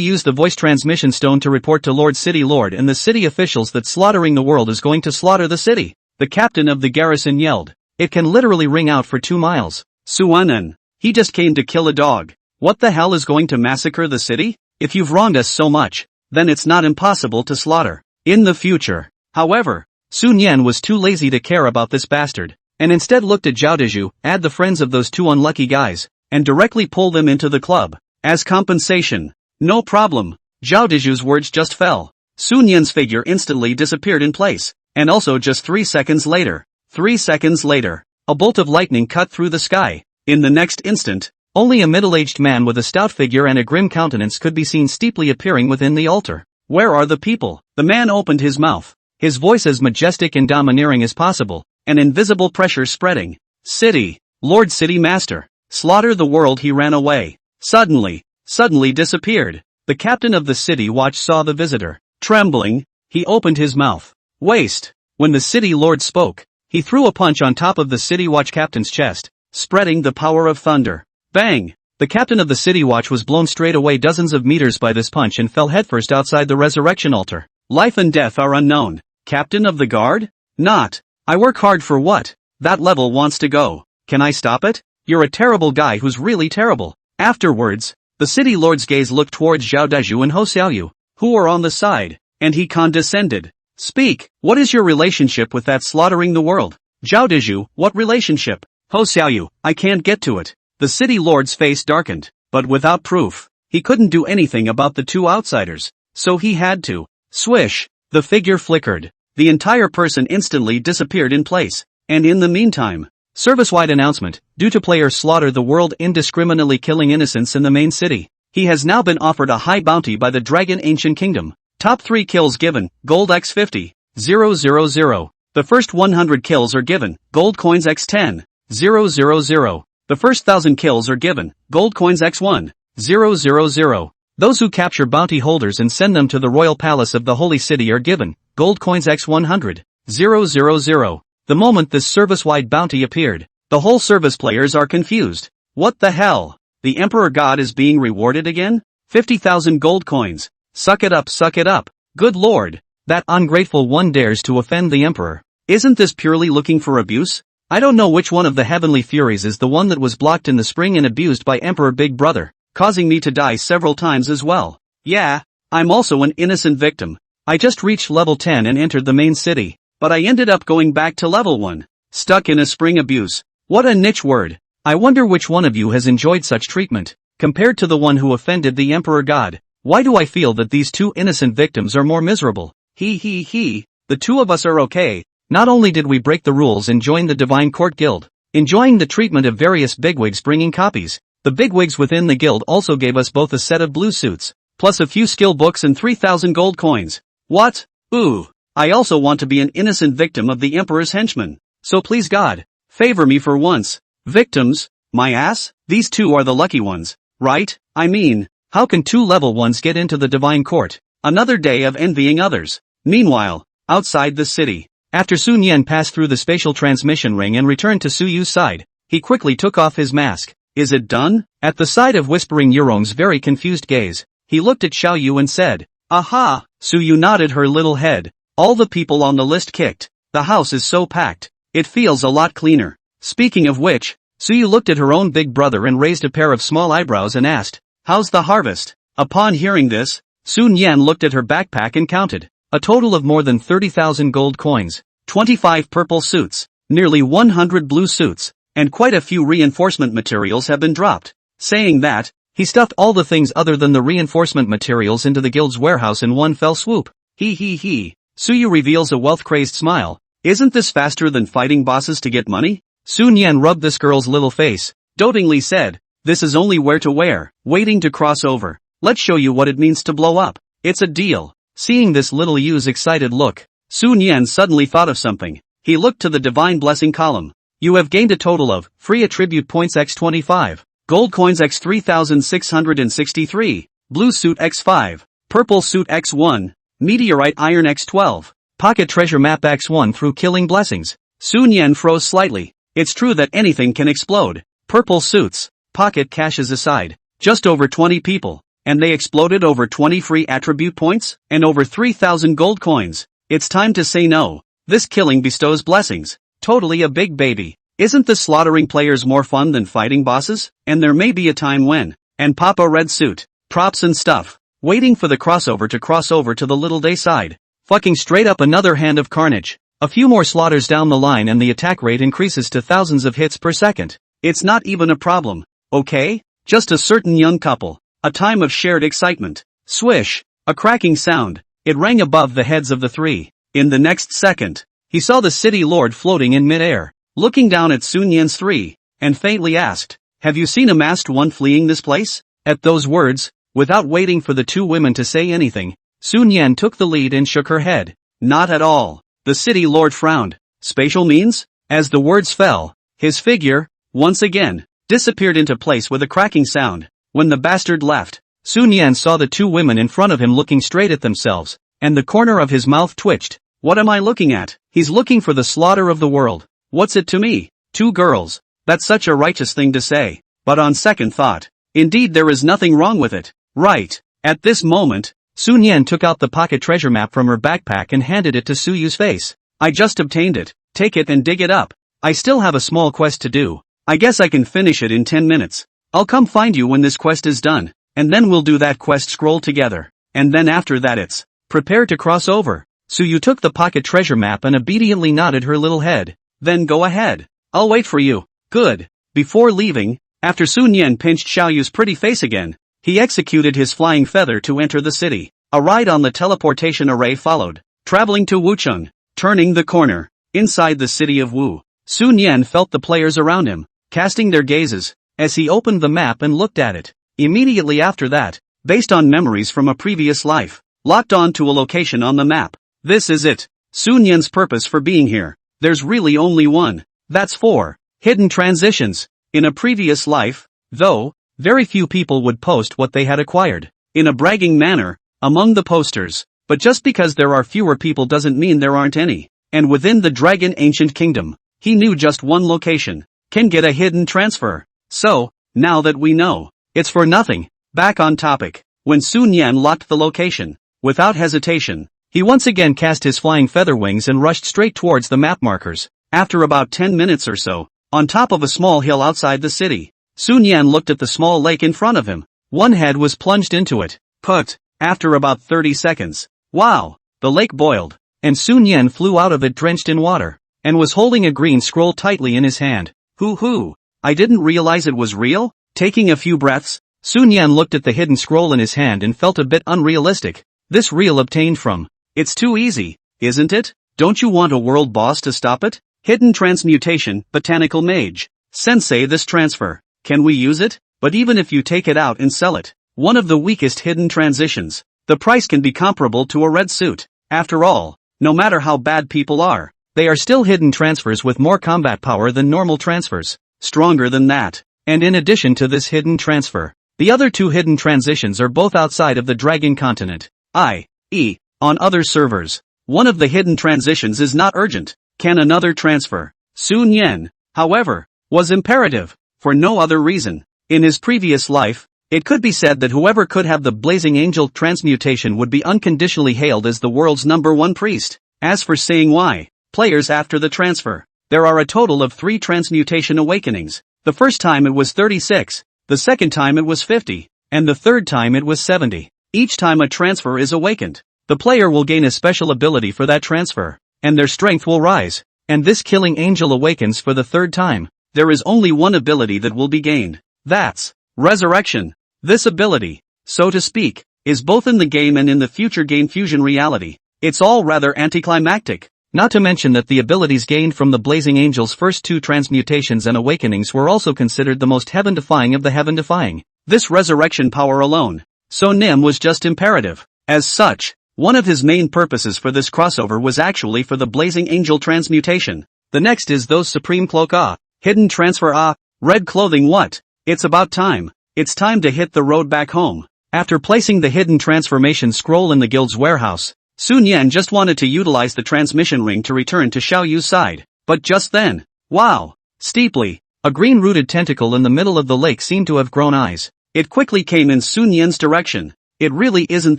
use the voice transmission stone to report to Lord City Lord and the city officials that slaughtering the world is going to slaughter the city. The captain of the garrison yelled. It can literally ring out for 2 miles. Suanan. He just came to kill a dog. What the hell is going to massacre the city? If you've wronged us so much, then it's not impossible to slaughter in the future. However, Sun Yan was too lazy to care about this bastard, and instead looked at Zhao Dezhu, add the friends of those 2 unlucky guys, and directly pull them into the club. As compensation. No problem. Zhao Dezhu's words just fell. Sun Yan's figure instantly disappeared in place, and also just 3 seconds later. 3 seconds later, a bolt of lightning cut through the sky. In the next instant, only a middle-aged man with a stout figure and a grim countenance could be seen steeply appearing within the altar. Where are the people? The man opened his mouth, his voice as majestic and domineering as possible, an invisible pressure spreading. City, Lord City Master, slaughter the world. He ran away. Suddenly disappeared. The captain of the city watch saw the visitor. Trembling, he opened his mouth. Waste. When the city lord spoke, he threw a punch on top of the city watch captain's chest, spreading the power of thunder. Bang! The captain of the city watch was blown straight away dozens of meters by this punch and fell headfirst outside the resurrection altar. Life and death are unknown. Captain of the guard? Not. I work hard for what? That level wants to go. Can I stop it? You're a terrible guy who's really terrible. Afterwards, the city lord's gaze looked towards Zhao Dezhu and Ho Xiaoyu, who were on the side, and he condescended. Speak, what is your relationship with that slaughtering the world? Zhao Dezhu, what relationship? Ho Xiaoyu, I can't get to it. The city lord's face darkened, but without proof. He couldn't do anything about the 2 outsiders, so he had to. Swish, the figure flickered. The entire person instantly disappeared in place, and in the meantime, service-wide announcement, due to player slaughter the world indiscriminately killing innocents in the main city, he has now been offered a high bounty by the Dragon Ancient Kingdom. Top 3 kills given, gold x 50, 000. The first 100 kills are given, gold coins x 10, 000. The first 1,000 kills are given, gold coins x 1, 000. Those who capture bounty holders and send them to the royal palace of the holy city are given, gold coins x 100, 000. The moment this service-wide bounty appeared, the whole service players are confused. What the hell? The Emperor God is being rewarded again? 50,000 gold coins. Suck it up, suck it up. Good lord. That ungrateful one dares to offend the Emperor. Isn't this purely looking for abuse? I don't know which one of the heavenly furies is the one that was blocked in the spring and abused by Emperor Big Brother, causing me to die several times as well. Yeah, I'm also an innocent victim. I just reached level 10 and entered the main city, but I ended up going back to level 1. Stuck in a spring abuse. What a niche word. I wonder which one of you has enjoyed such treatment, compared to the one who offended the Emperor God. Why do I feel that these 2 innocent victims are more miserable? The 2 of us are okay. Not only did we break the rules and join the Divine Court Guild, enjoying the treatment of various bigwigs bringing copies, the bigwigs within the guild also gave us both a set of blue suits, plus a few skill books and 3,000 gold coins. What? Ooh. I also want to be an innocent victim of the Emperor's henchmen. So please God, favor me for once. Victims? My ass? These 2 are the lucky ones, right? I mean, how can 2 level 1s get into the Divine Court? Another day of envying others. Meanwhile, outside the city, after Sun Yan passed through the spatial transmission ring and returned to Su Yu's side, he quickly took off his mask. Is it done? At the sight of Whispering Yurong's very confused gaze, he looked at Xiao Yu and said, Aha! Su Yu nodded her little head. All the people on the list kicked. The house is so packed. It feels a lot cleaner. Speaking of which, Su Yu looked at her own big brother and raised a pair of small eyebrows and asked, How's the harvest? Upon hearing this, Sun Yan looked at her backpack and counted. A total of more than 30,000 gold coins, 25 purple suits, nearly 100 blue suits, and quite a few reinforcement materials have been dropped. Saying that, he stuffed all the things other than the reinforcement materials into the guild's warehouse in one fell swoop. Su Yu reveals a wealth-crazed smile. Isn't this faster than fighting bosses to get money? Sun Yan rubbed this girl's little face, dotingly said, This is only wear to wear, waiting to cross over. Let's show you what it means to blow up. It's a deal. Seeing this little Yu's excited look, Sun Yan suddenly thought of something. He looked to the divine blessing column. You have gained a total of free attribute points x 25, gold coins x 3,663, blue suit x 5, purple suit x 1, meteorite iron x 12, pocket treasure map x 1 through killing blessings. Sun Yan froze slightly. It's true that anything can explode. Purple suits, pocket caches aside, just over 20 people. And they exploded over 20 free attribute points, and over 3,000 gold coins. It's time to say no. This killing bestows blessings. Totally a big baby. Isn't the slaughtering players more fun than fighting bosses? And there may be a time when, and pop a red suit, props and stuff, waiting for the crossover to cross over to the little day side. Fucking straight up another hand of carnage. A few more slaughters down the line and the attack rate increases to thousands of hits per second. It's not even a problem, okay? Just a certain young couple. A time of shared excitement. Swish. A cracking sound. It rang above the heads of the three. In the next second, he saw the city lord floating in midair, looking down at Sun Yan's three, and faintly asked, "Have you seen a masked one fleeing this place?" At those words, without waiting for the two women to say anything, Sun Yan took the lead and shook her head. Not at all. The city lord frowned. Spatial means? As the words fell, his figure, once again, disappeared into place with a cracking sound. When the bastard left, Sun Yan saw the two women in front of him looking straight at themselves, and the corner of his mouth twitched. What am I looking at? He's looking for the slaughter of the world. What's it to me? Two girls. That's such a righteous thing to say. But on second thought, indeed there is nothing wrong with it. Right. At this moment, Sun Yan took out the pocket treasure map from her backpack and handed it to Su Yu's face. I just obtained it. Take it and dig it up. I still have a small quest to do. I guess I can finish it in 10 minutes. I'll come find you when this quest is done, and then we'll do that quest scroll together. And then after that it's, prepare to cross over. Su Yu took the pocket treasure map and obediently nodded her little head. Then go ahead. I'll wait for you. Good. Before leaving, after Sun Yan pinched Xiao Yu's pretty face again, he executed his flying feather to enter the city. A ride on the teleportation array followed, traveling to Wucheng, turning the corner. Inside the city of Wu, Sun Yan felt the players around him, casting their gazes, as he opened the map and looked at it. Immediately after that, based on memories from a previous life, locked on to a location on the map. This is it. Sun Yan's purpose for being here. There's really only one. That's 4 hidden transitions. In a previous life, though, very few people would post what they had acquired, in a bragging manner, among the posters. But just because there are fewer people doesn't mean there aren't any. And within the Dragon Ancient Kingdom, he knew just one location can get a hidden transfer. So, now that we know, it's for nothing. Back on topic. When Sun Yan locked the location, without hesitation, he once again cast his flying feather wings and rushed straight towards the map markers. After about 10 minutes or so, on top of a small hill outside the city, Sun Yan looked at the small lake in front of him. One head was plunged into it. Put. After about 30 seconds. Wow. The lake boiled, and Sun Yan flew out of it drenched in water, and was holding a green scroll tightly in his hand. Hoo. I didn't realize it was real? Taking a few breaths, Sun Yan looked at the hidden scroll in his hand and felt a bit unrealistic. This real obtained from. It's too easy, isn't it? Don't you want a world boss to stop it? Hidden transmutation, botanical mage. Sensei, this transfer. Can we use it? But even if you take it out and sell it, one of the weakest hidden transitions, the price can be comparable to a red suit. After all, no matter how bad people are, they are still hidden transfers with more combat power than normal transfers. Stronger than that. And in addition to this hidden transfer, the other 2 hidden transitions are both outside of the Dragon continent, i.e., on other servers. One of the hidden transitions is not urgent. Can another transfer? Sun Yan, however, was imperative, for no other reason. In his previous life, it could be said that whoever could have the Blazing Angel transmutation would be unconditionally hailed as the world's #1 priest. As for saying why, players after the transfer, there are a total of 3 transmutation awakenings. The first time it was 36, the second time it was 50, and the third time it was 70. Each time a transfer is awakened, the player will gain a special ability for that transfer, and their strength will rise. And this killing angel awakens for the third time. There is only one ability that will be gained. That's resurrection. This ability, so to speak, is both in the game and in the future game fusion reality. It's all rather anticlimactic. Not to mention that the abilities gained from the Blazing Angel's first 2 transmutations and awakenings were also considered the most heaven-defying of the heaven-defying. This resurrection power alone, so Nim was just imperative. As such, one of his main purposes for this crossover was actually for the Blazing Angel transmutation. The next is those Supreme Cloak hidden transfer red clothing what? It's about time. It's time to hit the road back home. After placing the hidden transformation scroll in the guild's warehouse, Sun Yan just wanted to utilize the transmission ring to return to Xiao Yu's side. But just then, wow! Steeply, a green-rooted tentacle in the middle of the lake seemed to have grown eyes. It quickly came in Sun Yan's direction. It really isn't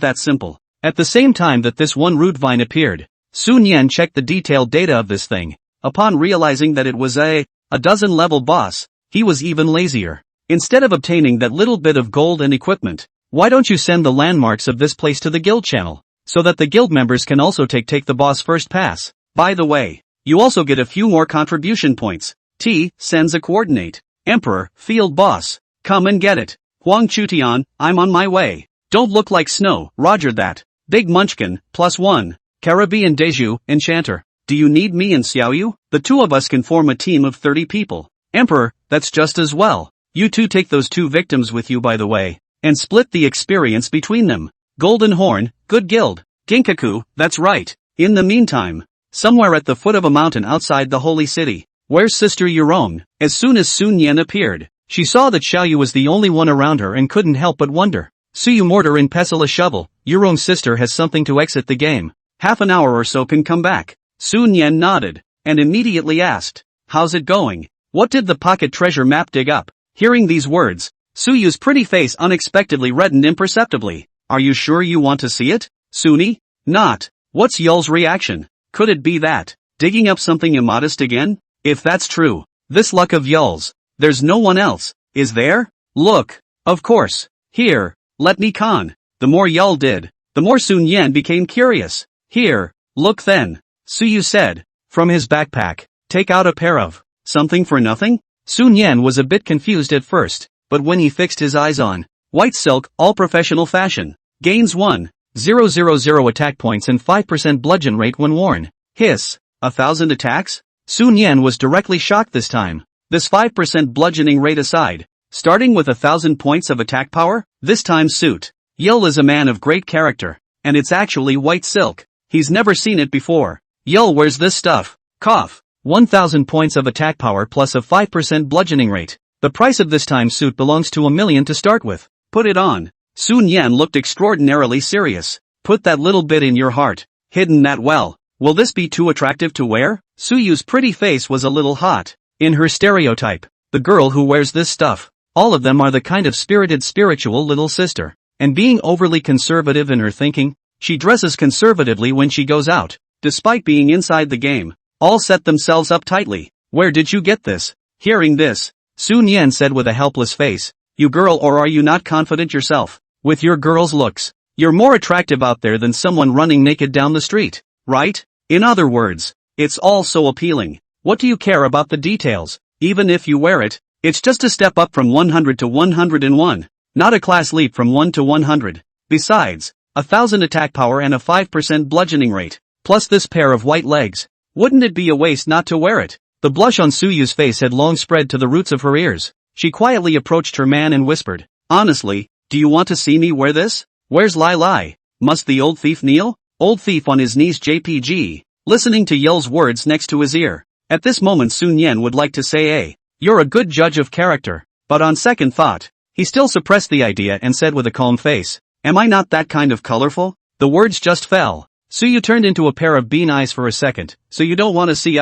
that simple. At the same time that this one root vine appeared, Sun Yan checked the detailed data of this thing. Upon realizing that it was a a dozen-level boss. He was even lazier. Instead of obtaining that little bit of gold and equipment, why don't you send the landmarks of this place to the guild channel, so that the guild members can also take the boss first pass? By the way, you also get a few more contribution points. T sends a coordinate. Emperor, field boss. Come and get it. Huang Chutian, I'm on my way. Don't look like snow, roger that. Big Munchkin, +1. Caribbean Deju, enchanter. Do you need me and Xiaoyu? The two of us can form a team of 30 people. Emperor, that's just as well. You two take those two victims with you by the way, and split the experience between them. Golden Horn, good guild. Ginkaku, that's right. In the meantime, somewhere at the foot of a mountain outside the holy city, where's Sister Yurong? As soon as Sun Yan appeared, she saw that Xiaoyu was the only one around her and couldn't help but wonder. Suyu mortar and pestle a shovel, Yurong's sister has something to exit the game. Half an hour or so can come back. Sun Yan nodded, and immediately asked, how's it going? What did the pocket treasure map dig up? Hearing these words, Suyu's pretty face unexpectedly reddened imperceptibly. Are you sure you want to see it, Suni? Not. What's Yul's reaction? Could it be that, digging up something immodest again? If that's true, this luck of Yul's, there's no one else, is there? Look. Of course. Here, let me con. The more Yul did, the more Sun Yan became curious. Here, look then, Suyu said. From his backpack, take out a pair of something for nothing? Sun Yan was a bit confused at first, but when he fixed his eyes on white silk, all professional fashion, gains 1,000 attack points and 5% bludgeon rate when worn. Hiss, 1,000 attacks? Sun Yan was directly shocked this time. This 5% bludgeoning rate aside, starting with 1,000 points of attack power, this time suit. Yul is a man of great character, and it's actually white silk. He's never seen it before. Yul wears this stuff. Cough. 1,000 points of attack power plus a 5% bludgeoning rate. The price of this time suit belongs to 1 million to start with. Put it on. Sun Yan looked extraordinarily serious. Put that little bit in your heart. Hidden that well. Will this be too attractive to wear? Suyu's pretty face was a little hot. In her stereotype, the girl who wears this stuff, all of them are the kind of spirited spiritual little sister. And being overly conservative in her thinking, she dresses conservatively when she goes out, despite being inside the game. All set themselves up tightly. Where did you get this? Hearing this, Sun Yan said with a helpless face, you girl, or are you not confident yourself? With your girl's looks, you're more attractive out there than someone running naked down the street, right? In other words, it's all so appealing. What do you care about the details? Even if you wear it, it's just a step up from 100 to 101, not a class leap from 1 to 100. Besides, 1,000 attack power and a 5% bludgeoning rate, plus this pair of white legs. Wouldn't it be a waste not to wear it? The blush on Suyu's face had long spread to the roots of her ears. She quietly approached her man and whispered, honestly, do you want to see me wear this? Where's Lai Lai? Must the old thief kneel? Old thief on his knees JPG, listening to Yul's words next to his ear. At this moment Sun Yan would like to say you're a good judge of character, but on second thought, he still suppressed the idea and said with a calm face, am I not that kind of colorful? The words just fell. Suyu turned into a pair of bean eyes for a second. So you don't want to see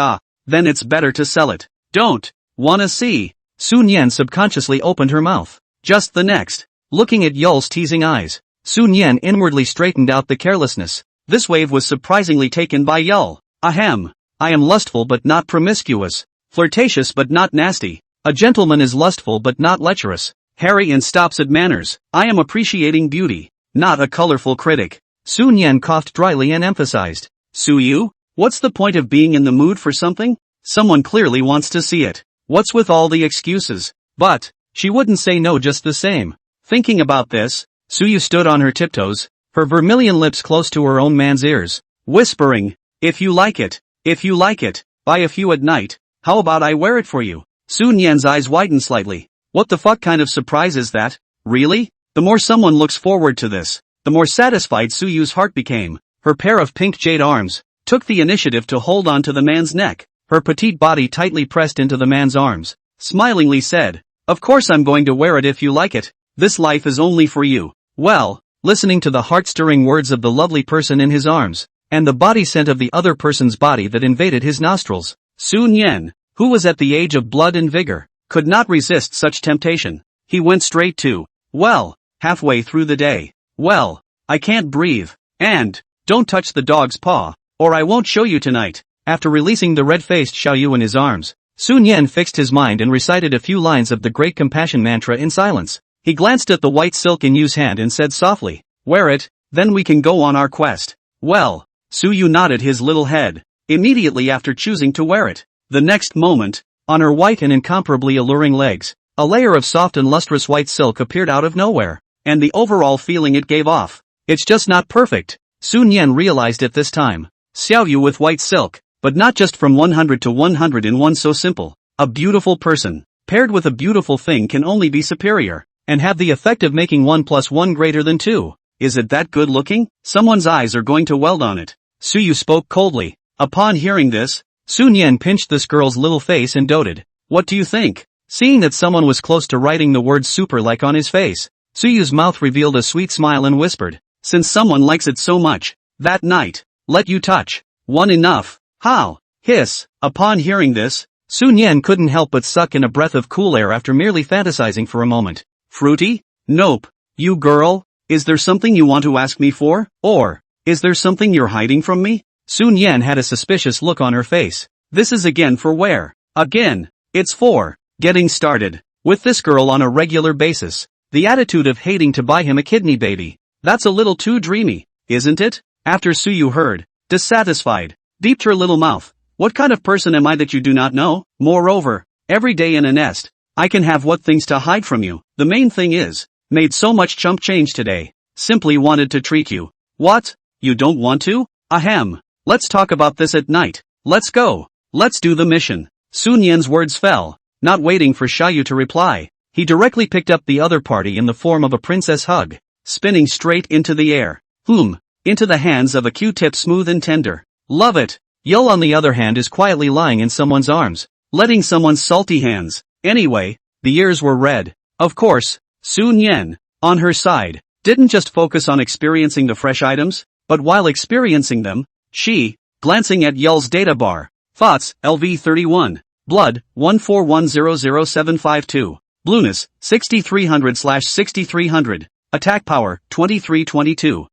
then it's better to sell it. Don't wanna see. Sun Yan subconsciously opened her mouth. Just the next, looking at Yul's teasing eyes, Sun Yan inwardly straightened out the carelessness. This wave was surprisingly taken by Yul. Ahem. I am lustful but not promiscuous. Flirtatious but not nasty. A gentleman is lustful but not lecherous. Hairy and stops at manners. I am appreciating beauty, not a colorful critic. Sun Yan coughed dryly and emphasized. Suyu? What's the point of being in the mood for something? Someone clearly wants to see it. What's with all the excuses? But she wouldn't say no just the same. Thinking about this, Suyu stood on her tiptoes, her vermilion lips close to her own man's ears, whispering, if you like it, buy a few at night, how about I wear it for you? Sun Yan's eyes widened slightly. What the fuck kind of surprise is that? Really? The more someone looks forward to this, the more satisfied Suyu's heart became. Her pair of pink jade arms took the initiative to hold on to the man's neck. Her petite body tightly pressed into the man's arms, smilingly said, of course I'm going to wear it if you like it. This life is only for you. Well, listening to the heart-stirring words of the lovely person in his arms, and the body scent of the other person's body that invaded his nostrils, Sun Yan, who was at the age of blood and vigor, could not resist such temptation. He went straight to, well, halfway through the day. Well, I can't breathe. And, don't touch the dog's paw, or I won't show you tonight. After releasing the red-faced Xiaoyu in his arms, Sun Yan fixed his mind and recited a few lines of the Great Compassion Mantra in silence. He glanced at the white silk in Yu's hand and said softly, "Wear it, then we can go on our quest." Well, Su Yu nodded his little head, immediately after choosing to wear it. The next moment, on her white and incomparably alluring legs, a layer of soft and lustrous white silk appeared out of nowhere, and the overall feeling it gave off. It's just not perfect, Sun Yan realized at this time. Xiao Yu with white silk, but not just from 100 to 101 so simple. A beautiful person, paired with a beautiful thing can only be superior, and have the effect of making 1 plus 1 greater than 2. Is it that good looking? Someone's eyes are going to weld on it. Su Yu spoke coldly. Upon hearing this, Sun Yan pinched this girl's little face and doted. What do you think? Seeing that someone was close to writing the word super like on his face, Su Yu's mouth revealed a sweet smile and whispered, "Since someone likes it so much, that night, let you touch. One enough." How? Hiss. Upon hearing this, Sun Yan couldn't help but suck in a breath of cool air after merely fantasizing for a moment. Fruity? Nope. You girl, is there something you want to ask me for? Or, is there something you're hiding from me? Sun Yan had a suspicious look on her face. This is again for where? Again. It's for getting started with this girl on a regular basis. The attitude of hating to buy him a kidney baby. That's a little too dreamy, isn't it? After Su Yu heard, dissatisfied, deeped her little mouth. What kind of person am I that you do not know? Moreover, every day in a nest, I can have what things to hide from you. The main thing is, made so much chump change today. Simply wanted to treat you. What? You don't want to? Ahem. Let's talk about this at night. Let's go. Let's do the mission. Sun Yan's words fell. Not waiting for Xiaoyu to reply, he directly picked up the other party in the form of a princess hug, spinning straight into the air. Into the hands of a Q-tip smooth and tender. Love it. Yul on the other hand is quietly lying in someone's arms, letting someone's salty hands. Anyway, the ears were red. Of course, Sun Yan, on her side, didn't just focus on experiencing the fresh items, but while experiencing them, she, glancing at Yul's data bar, thoughts, LV31, blood, 141000752, blueness, 6300/6300, attack power, 2322.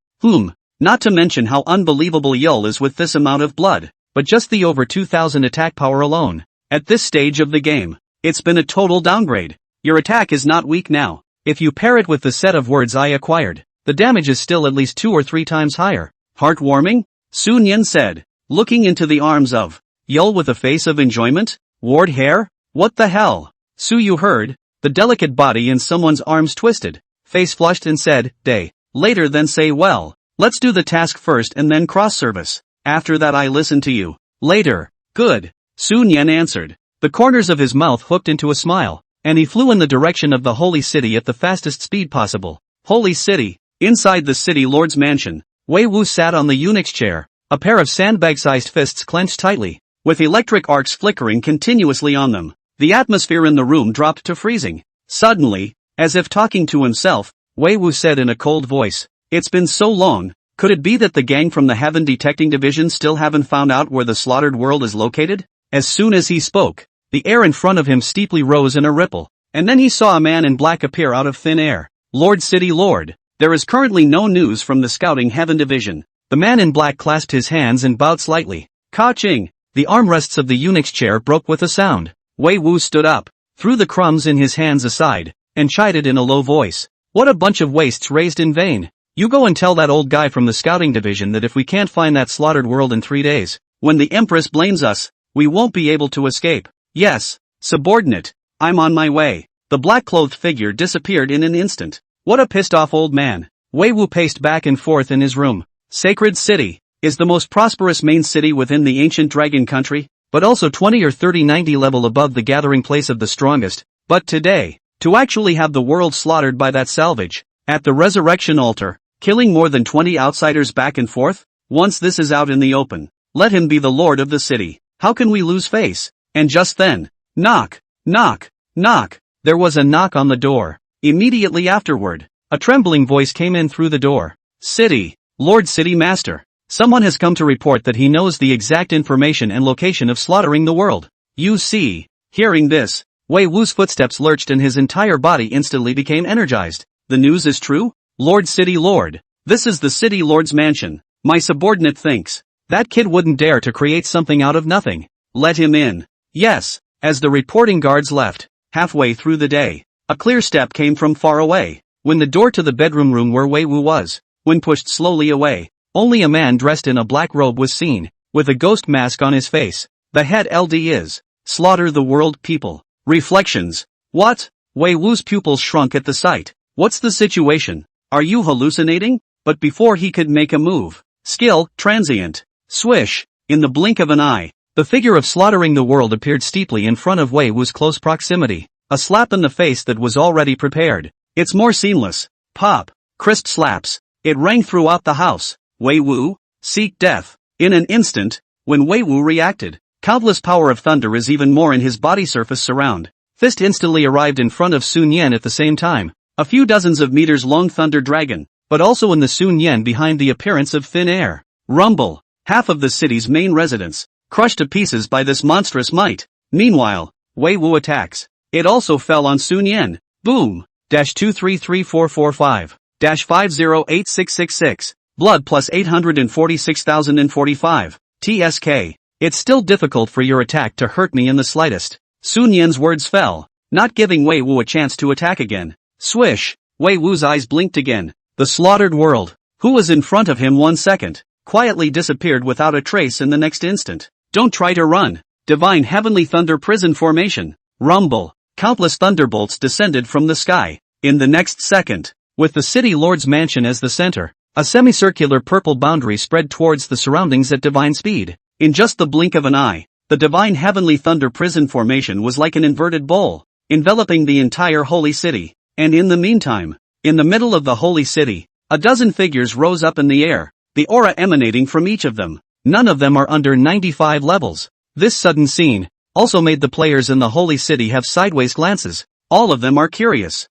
Not to mention how unbelievable Yul is with this amount of blood, but just the over 2000 attack power alone. At this stage of the game, it's been a total downgrade. Your attack is not weak now. If you pair it with the set of words I acquired, the damage is still at least 2 or 3 times higher. Heartwarming? Sun Yan said, looking into the arms of Yul with a face of enjoyment. Ward hair? What the hell? Su Yu heard, the delicate body in someone's arms twisted, face flushed and said, "Day." Later then say, "Well, let's do the task first and then cross-service. After that I listen to you. Later." Good. Sun Yan answered. The corners of his mouth hooked into a smile, and he flew in the direction of the holy city at the fastest speed possible. Holy city. Inside the city lord's mansion, Wei Wu sat on the eunuch's chair, a pair of sandbag-sized fists clenched tightly, with electric arcs flickering continuously on them. The atmosphere in the room dropped to freezing. Suddenly, as if talking to himself, Wei Wu said in a cold voice, "It's been so long, could it be that the gang from the Heaven Detecting Division still haven't found out where the slaughtered world is located?" As soon as he spoke, the air in front of him steeply rose in a ripple, and then he saw a man in black appear out of thin air. "Lord City Lord, there is currently no news from the Scouting Heaven Division." The man in black clasped his hands and bowed slightly. Ka-ching! The armrests of the eunuch's chair broke with a sound. Wei Wu stood up, threw the crumbs in his hands aside, and chided in a low voice. "What a bunch of wastes raised in vain. You go and tell that old guy from the Scouting Division that if we can't find that slaughtered world in 3 days, when the Empress blames us, we won't be able to escape." "Yes, subordinate. I'm on my way." The black-clothed figure disappeared in an instant. What a pissed-off old man. Wei Wu paced back and forth in his room. Sacred City is the most prosperous main city within the ancient dragon country, but also 20 or 30-90 level above the gathering place of the strongest. But today, to actually have the world slaughtered by that salvage, at the resurrection altar, killing more than 20 outsiders back and forth? Once this is out in the open, let him be the lord of the city. How can we lose face? And just then, knock, knock, knock. There was a knock on the door. Immediately afterward, a trembling voice came in through the door. "City, Lord City Master. Someone has come to report that he knows the exact information and location of slaughtering the world." You see. Hearing this, Wei Wu's footsteps lurched and his entire body instantly became energized. "The news is true? Lord City Lord. This is the City Lord's mansion. My subordinate thinks that kid wouldn't dare to create something out of nothing. Let him in." "Yes, As the reporting guards left, halfway through the day, a clear step came from far away. When the door to the bedroom room where Wei Wu was, when pushed slowly away, only a man dressed in a black robe was seen, with a ghost mask on his face. The head LD is, slaughter the world people. Reflections. What? Wei Wu's pupils shrunk at the sight. What's the situation? Are you hallucinating? But before he could make a move, skill, transient. Swish. In the blink of an eye, the figure of slaughtering the world appeared steeply in front of Wei Wu's close proximity. A slap in the face that was already prepared. It's more seamless. Pop. Crisp slaps. It rang throughout the house. Wei Wu? Seek death. In an instant, when Wei Wu reacted, countless power of thunder is even more in his body surface surround. Fist instantly arrived in front of Sun Yan at the same time. A few dozens of meters long thunder dragon, but also in the Sun Yan behind the appearance of thin air. Rumble. Half of the city's main residents, crushed to pieces by this monstrous might. Meanwhile, Wei Wu attacks. It also fell on Sun Yan. Boom. -2334455-508666. Blood plus 846,045. TSK. It's still difficult for your attack to hurt me in the slightest. Sun Yan's words fell, not giving Wei Wu a chance to attack again. Swish. Wei Wu's eyes blinked again. The slaughtered world, who was in front of him 1 second, quietly disappeared without a trace in the next instant. Don't try to run. Divine heavenly thunder prison formation. Rumble. Countless thunderbolts descended from the sky. In the next second, with the city lord's mansion as the center, a semicircular purple boundary spread towards the surroundings at divine speed. In just the blink of an eye, the divine heavenly thunder prison formation was like an inverted bowl, enveloping the entire holy city. And in the meantime, in the middle of the holy city, a dozen figures rose up in the air, the aura emanating from each of them. None of them are under 95 levels. This sudden scene also made the players in the holy city have sideways glances. All of them are curious.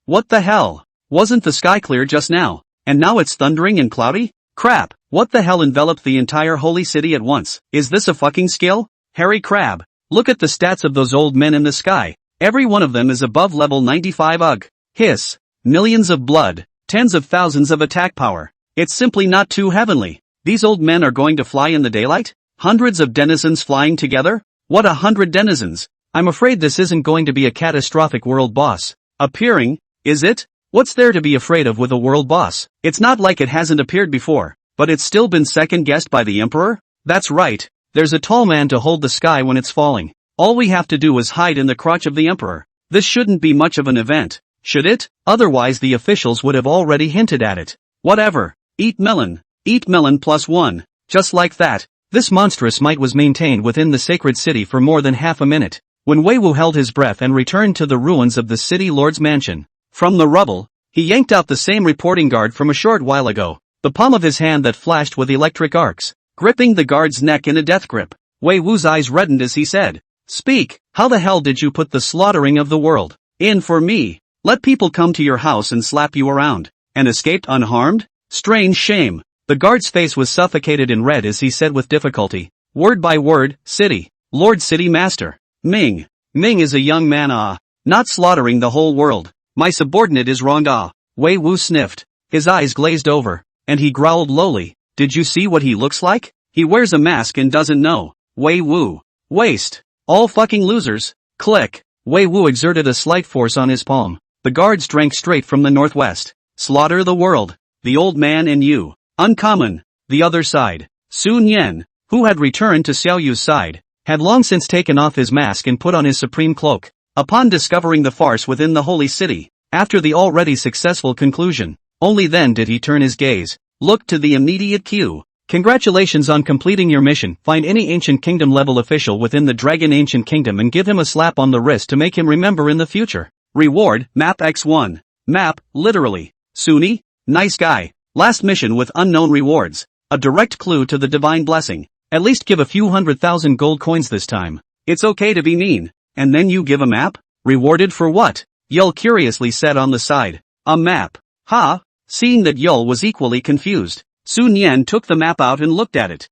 What the hell? Wasn't the sky clear just now? And now it's thundering and cloudy? Crap, what the hell enveloped the entire holy city at once? Is this a fucking skill? Harry Crab. Look at the stats of those old men in the sky. Every one of them is above level 95 ugh. Hiss. Millions of blood, tens of thousands of attack power. It's simply not too heavenly. These old men are going to fly in the daylight? Hundreds of denizens flying together? What 100 denizens? I'm afraid this isn't going to be a catastrophic world boss appearing, is it? What's there to be afraid of with a world boss? It's not like it hasn't appeared before, but it's still been second-guessed by the Emperor? That's right, there's a tall man to hold the sky when it's falling. All we have to do is hide in the crotch of the Emperor. This shouldn't be much of an event, should it? Otherwise the officials would have already hinted at it. Whatever. Eat melon +1. Just like that, this monstrous might was maintained within the sacred city for more than half a minute, when Wei Wu held his breath and returned to the ruins of the city lord's mansion. From the rubble, he yanked out the same reporting guard from a short while ago, the palm of his hand that flashed with electric arcs, gripping the guard's neck in a death grip. Wei Wu's eyes reddened as he said, "Speak, how the hell did you put the slaughtering of the world in for me? Let people come to your house and slap you around, and escaped unharmed? Strange shame." The guard's face was suffocated in red as he said with difficulty, word by word, "City, Lord City Master. Ming. Ming is a young man not slaughtering the whole world. My subordinate is wrong Wei Wu sniffed. His eyes glazed over, and he growled lowly, "Did you see what he looks like? He wears a mask and doesn't know. Wei Wu. Waste. All fucking losers." Click. Wei Wu exerted a slight force on his palm. The guards drank straight from the northwest. Slaughter the world. The old man and you. Uncommon. The other side. Sun Yan, who had returned to Xiao Yu's side, had long since taken off his mask and put on his supreme cloak. Upon discovering the farce within the holy city, after the already successful conclusion, only then did he turn his gaze, look to the immediate queue. Congratulations on completing your mission. Find any ancient kingdom level official within the Dragon Ancient Kingdom and give him a slap on the wrist to make him remember in the future. Reward, Map X1. Map, literally. Sunni? Nice guy. Last mission with unknown rewards. A direct clue to the divine blessing. At least give a few 100,000 gold coins this time. It's okay to be mean. And then you give a map? Rewarded for what? Yul curiously said on the side. A map. Ha? Seeing that Yul was equally confused, Sun Yan took the map out and looked at it.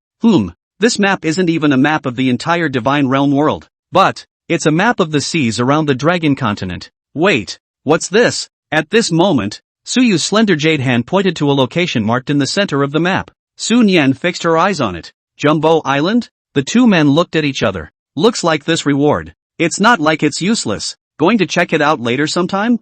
This map isn't even a map of the entire divine realm world. But, it's a map of the seas around the dragon continent. Wait, what's this? At this moment, Suyu's slender jade hand pointed to a location marked in the center of the map. Sun Yan fixed her eyes on it. Jumbo Island? The two men looked at each other. Looks like this reward. It's not like it's useless. Going to check it out later sometime?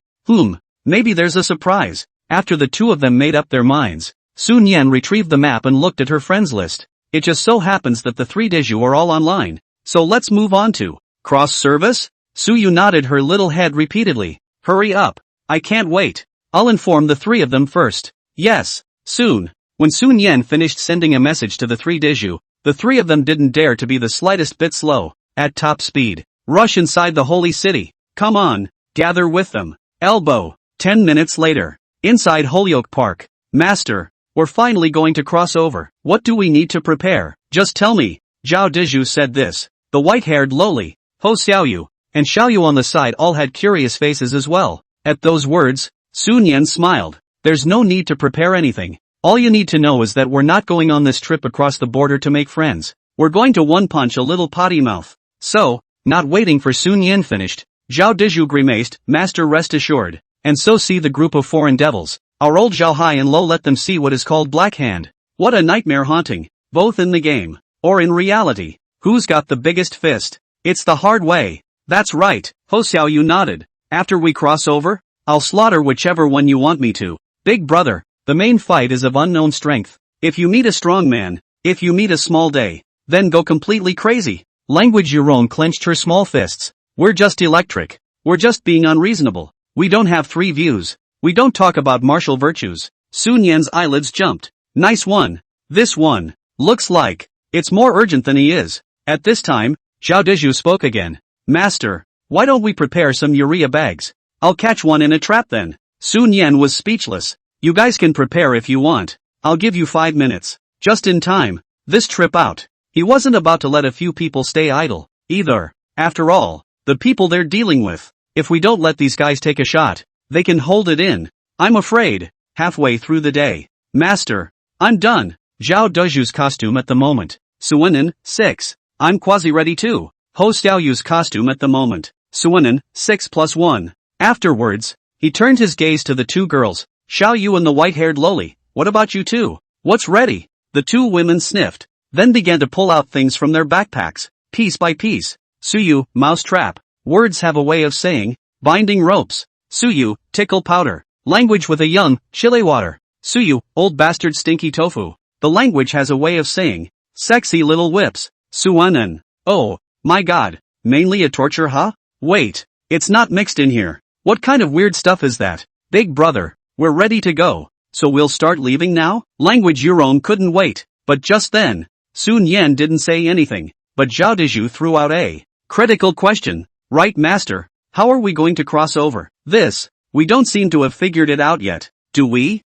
Maybe there's a surprise. After the two of them made up their minds, Sun Yan retrieved the map and looked at her friends list. It just so happens that the three Deju are all online. So let's move on to cross-service? Suyu nodded her little head repeatedly. Hurry up. I can't wait. I'll inform the three of them first. Yes, soon. When Sun Yan finished sending a message to the three Deju, the three of them didn't dare to be the slightest bit slow. At top speed, rush inside the holy city. Come on, gather with them. Elbow. 10 minutes later. Inside Holyoke Park. Master, we're finally going to cross over. What do we need to prepare? Just tell me. Zhao Dizhu said this. The white-haired lowly, Ho Xiaoyu, and Xiaoyu on the side all had curious faces as well. At those words, Sun Yan smiled. There's no need to prepare anything. All you need to know is that we're not going on this trip across the border to make friends. We're going to one-punch a little potty mouth. So, not waiting for Sun Yan finished, Zhao Dizhu grimaced, Master rest assured. And so see the group of foreign devils. Our old Zhao Hai and Lo let them see what is called Black Hand. What a nightmare haunting, both in the game, or in reality. Who's got the biggest fist? It's the hard way. That's right, Ho Xiaoyu nodded. After we cross over, I'll slaughter whichever one you want me to. Big brother, the main fight is of unknown strength. If you meet a strong man, if you meet a small day, then go completely crazy. Language Yuron clenched her small fists. We're just electric. We're just being unreasonable. We don't have three views. We don't talk about martial virtues. Sun Yan's eyelids jumped. Nice one. This one. Looks like it's more urgent than he is. At this time, Zhao Dizhu spoke again. Master, why don't we prepare some urea bags? I'll catch one in a trap then. Sun Yan was speechless. You guys can prepare if you want. I'll give you 5 minutes. Just in time. This trip out. He wasn't about to let a few people stay idle, either. After all, the people they're dealing with. If we don't let these guys take a shot, they can hold it in. I'm afraid. Halfway through the day. Master, I'm done. Zhao Dezhu's costume at the moment. Suanan, 6. I'm quasi-ready too. Ho Xiaoyu's costume at the moment. Suanan, 6+1. Afterwards, he turned his gaze to the two girls. Xiaoyu and the white-haired lowly. What about you two? What's ready? The two women sniffed, then began to pull out things from their backpacks, piece by piece. Suyu, mouse trap. Words have a way of saying, binding ropes. Suyu, tickle powder. Language with a young, chile water. Suyu, old bastard stinky tofu. The language has a way of saying, sexy little whips. Suanan. Oh, my god. Mainly a torture, huh? Wait. It's not mixed in here. What kind of weird stuff is that? Big brother, we're ready to go. So we'll start leaving now? Language Yuron couldn't wait. But just then, Sun Yan didn't say anything. But Zhao Dizhu threw out a critical question. Right, master, how are we going to cross over? We don't seem to have figured it out yet, do we?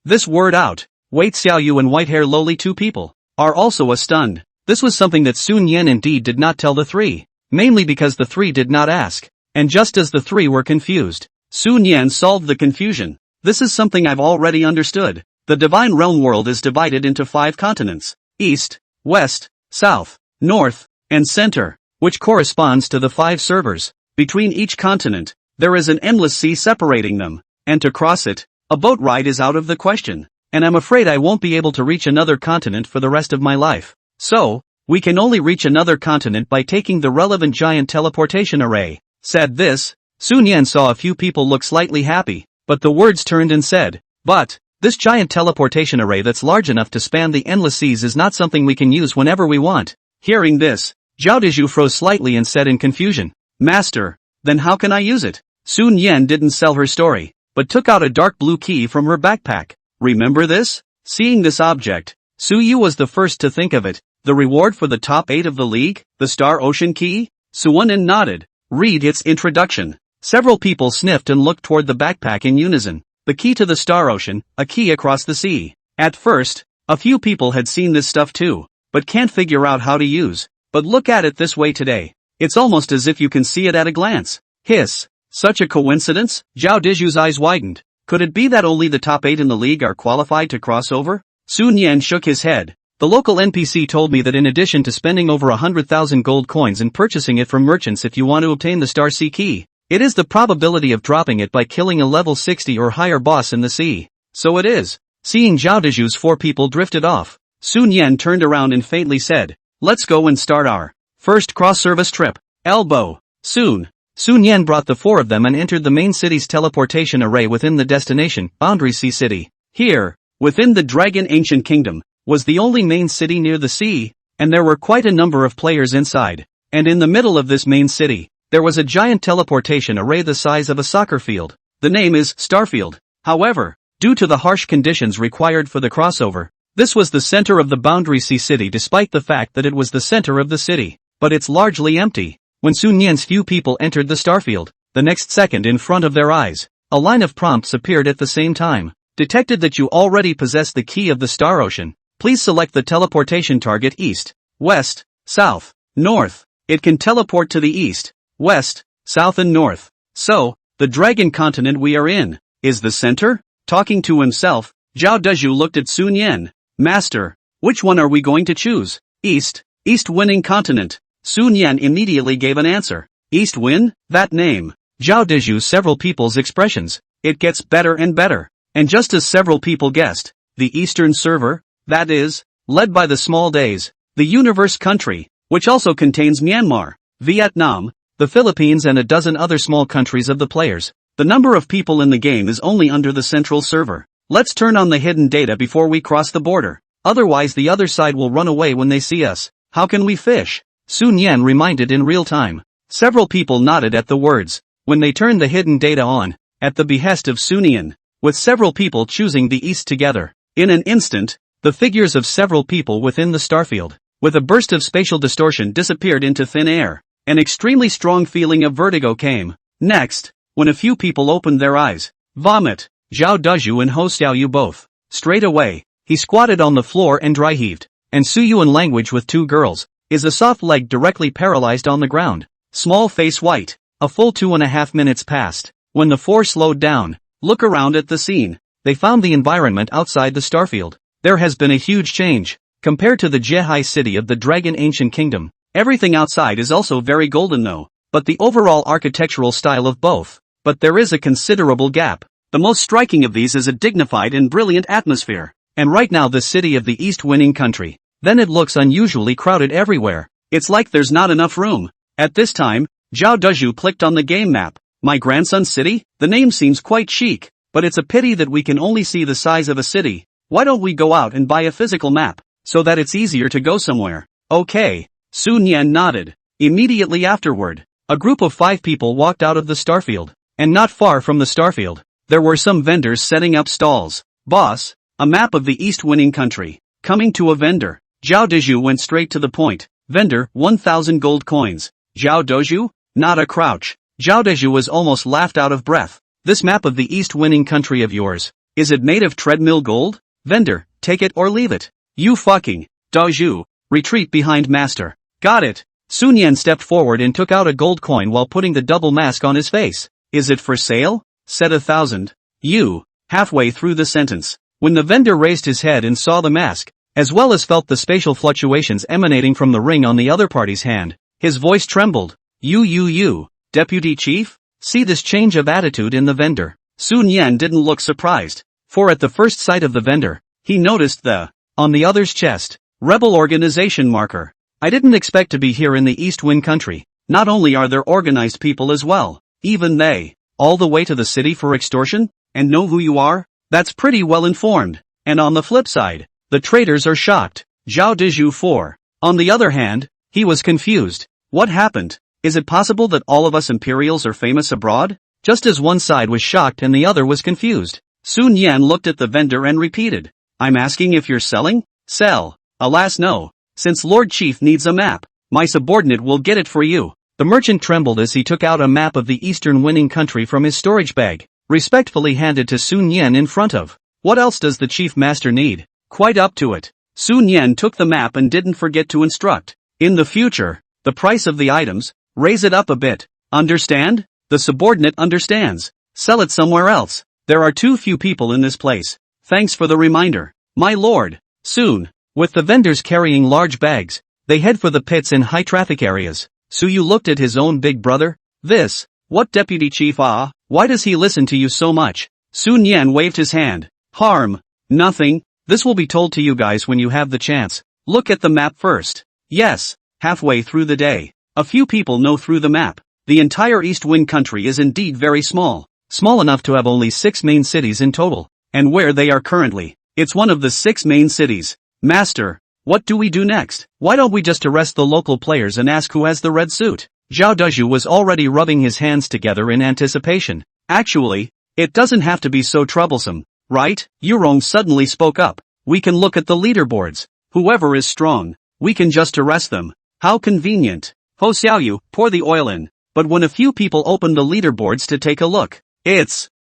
This word out. Wait, Xiaoyu and white-hair lowly, two people, are also stunned. This was something that Sun Yan indeed did not tell the three, mainly because the three did not ask. And just as the three were confused, Sun Yan solved the confusion. This is something I've already understood. The divine realm world is divided into 5 continents, east, west, south, north, and center, which corresponds to the 5 servers. Between each continent, there is an endless sea separating them, and to cross it, a boat ride is out of the question, and I'm afraid I won't be able to reach another continent for the rest of my life. So, we can only reach another continent by taking the relevant giant teleportation array. Said this, Sun Yan saw a few people look slightly happy, but the words turned and said, but, this giant teleportation array that's large enough to span the endless seas is not something we can use whenever we want. Hearing this, Zhao Dizhu froze slightly and said in confusion, Master, then how can I use it? Sun Yan didn't sell her story, but took out a dark blue key from her backpack. Remember this? Seeing this object, Suyu was the first to think of it. The reward for the top 8 of the league, the Star Ocean Key? Suanan nodded. Read its introduction. Several people sniffed and looked toward the backpack in unison. The key to the Star Ocean, a key across the sea. At first, a few people had seen this stuff too, but can't figure out how to use. But look at it this way today. It's almost as if you can see it at a glance. Hiss. Such a coincidence? Zhao Dizhu's eyes widened. Could it be that only the top 8 in the league are qualified to cross over? Sun Yan shook his head. The local NPC told me that in addition to spending over 100,000 gold coins and purchasing it from merchants if you want to obtain the Star Sea Key, it is the probability of dropping it by killing a level 60 or higher boss in the sea. So it is. Seeing Zhao Dizhu's 4 people drifted off, Sun Yan turned around and faintly said, let's go and start our First cross-service trip. Elbow. Soon. Sun Yan brought the four of them and entered the main city's teleportation array within the destination, Boundary Sea City. Here, within the Dragon Ancient Kingdom, was the only main city near the sea, and there were quite a number of players inside. And in the middle of this main city, there was a giant teleportation array the size of a soccer field. The name is Starfield. However, due to the harsh conditions required for the crossover, this was the center of the Boundary Sea City despite the fact that it was the center of the city. But it's largely empty. When Sun Yan's few people entered the Starfield, the next second in front of their eyes, a line of prompts appeared at the same time. Detected that you already possess the key of the Star Ocean. Please select the teleportation target east, west, south, north. It can teleport to the east, west, south and north. So, the dragon continent we are in, is the center? Talking to himself, Zhao Deju looked at Sun Yan. Master, which one are we going to choose? East winning continent. Sun Yan immediately gave an answer. East Win? That name. Zhao Deju's several people's expressions. It gets better and better. And just as several people guessed, the Eastern server, that is, led by the Small Days, the universe country, which also contains Myanmar, Vietnam, the Philippines and a dozen other small countries of the players. The number of people in the game is only under the central server. Let's turn on the hidden data before we cross the border. Otherwise the other side will run away when they see us. How can we fish? Sun Yan reminded in real time. Several people nodded at the words. When they turned the hidden data on, at the behest of Sun Yan, with several people choosing the east together. In an instant, the figures of several people within the starfield, with a burst of spatial distortion disappeared into thin air. An extremely strong feeling of vertigo came. Next, when a few people opened their eyes, vomit. Zhao Deju and Ho Xiaoyu both. Straight away, he squatted on the floor and dry heaved. And Su Yuan language with two girls. Is a soft leg directly paralyzed on the ground. Small face white. A full 2.5 minutes passed. When the four slowed down, look around at the scene. They found the environment outside the starfield. There has been a huge change. Compared to the Jehai city of the Dragon Ancient Kingdom, everything outside is also very golden though. But the overall architectural style of both. But there is a considerable gap. The most striking of these is a dignified and brilliant atmosphere. And right now the city of the East winning country. Then it looks unusually crowded everywhere. It's like there's not enough room. At this time, Zhao Deju clicked on the game map. My grandson's city? The name seems quite chic, but it's a pity that we can only see the size of a city. Why don't we go out and buy a physical map, so that it's easier to go somewhere? Okay. Sun Yan nodded. Immediately afterward, a group of 5 people walked out of the starfield. And not far from the starfield, there were some vendors setting up stalls. Boss, a map of the East winning country. Coming to a vendor. Zhao Deju went straight to the point. Vendor, 1,000 gold coins. Zhao Deju? Not a crouch. Zhao Deju was almost laughed out of breath. This map of the East winning country of yours, is it made of treadmill gold? Vendor, take it or leave it. You fucking. Deju, retreat behind master. Got it. Sun Yan stepped forward and took out a gold coin while putting the double mask on his face. Is it for sale? Said 1,000. You. Halfway through the sentence, when the vendor raised his head and saw the mask, as well as felt the spatial fluctuations emanating from the ring on the other party's hand, his voice trembled. You, Deputy Chief? See this change of attitude in the vendor. Sun Yan didn't look surprised, for at the first sight of the vendor, he noticed the, on the other's chest, rebel organization marker. I didn't expect to be here in the East Wind country. Not only are there organized people as well, even they, all the way to the city for extortion, and know who you are? That's pretty well informed. And on the flip side, the traitors are shocked. Zhao Deju 4. On the other hand, he was confused. What happened? Is it possible that all of us Imperials are famous abroad? Just as one side was shocked and the other was confused. Sun Yan looked at the vendor and repeated. I'm asking if you're selling? Sell. Alas no. Since Lord Chief needs a map, my subordinate will get it for you. The merchant trembled as he took out a map of the Eastern winning country from his storage bag, respectfully handed to Sun Yan in front of. What else does the chief master need? Quite up to it. Sun Yan took the map and didn't forget to instruct. In the future, the price of the items, raise it up a bit. Understand? The subordinate understands. Sell it somewhere else. There are too few people in this place. Thanks for the reminder. My lord. Soon. With the vendors carrying large bags, they head for the pits in high traffic areas. Suyu looked at his own big brother. This, what deputy chief why does he listen to you so much? Sun Yan waved his hand. Harm. Nothing. This will be told to you guys when you have the chance. Look at the map first. Yes. halfway through the day. A few people know through the map. The entire East Wind country is indeed very small. Small enough to have only 6 main cities in total. And where they are currently, it's one of the 6 main cities. Master, what do we do next? Why don't we just arrest the local players and ask who has the red suit? Zhao Deju was already rubbing his hands together in anticipation. Actually, it doesn't have to be so troublesome, right? Yurong suddenly spoke up. We can look at the leaderboards. Whoever is strong, we can just arrest them. How convenient. Ho Xiaoyu, pour the oil in. But when a few people opened the leaderboards to take a look,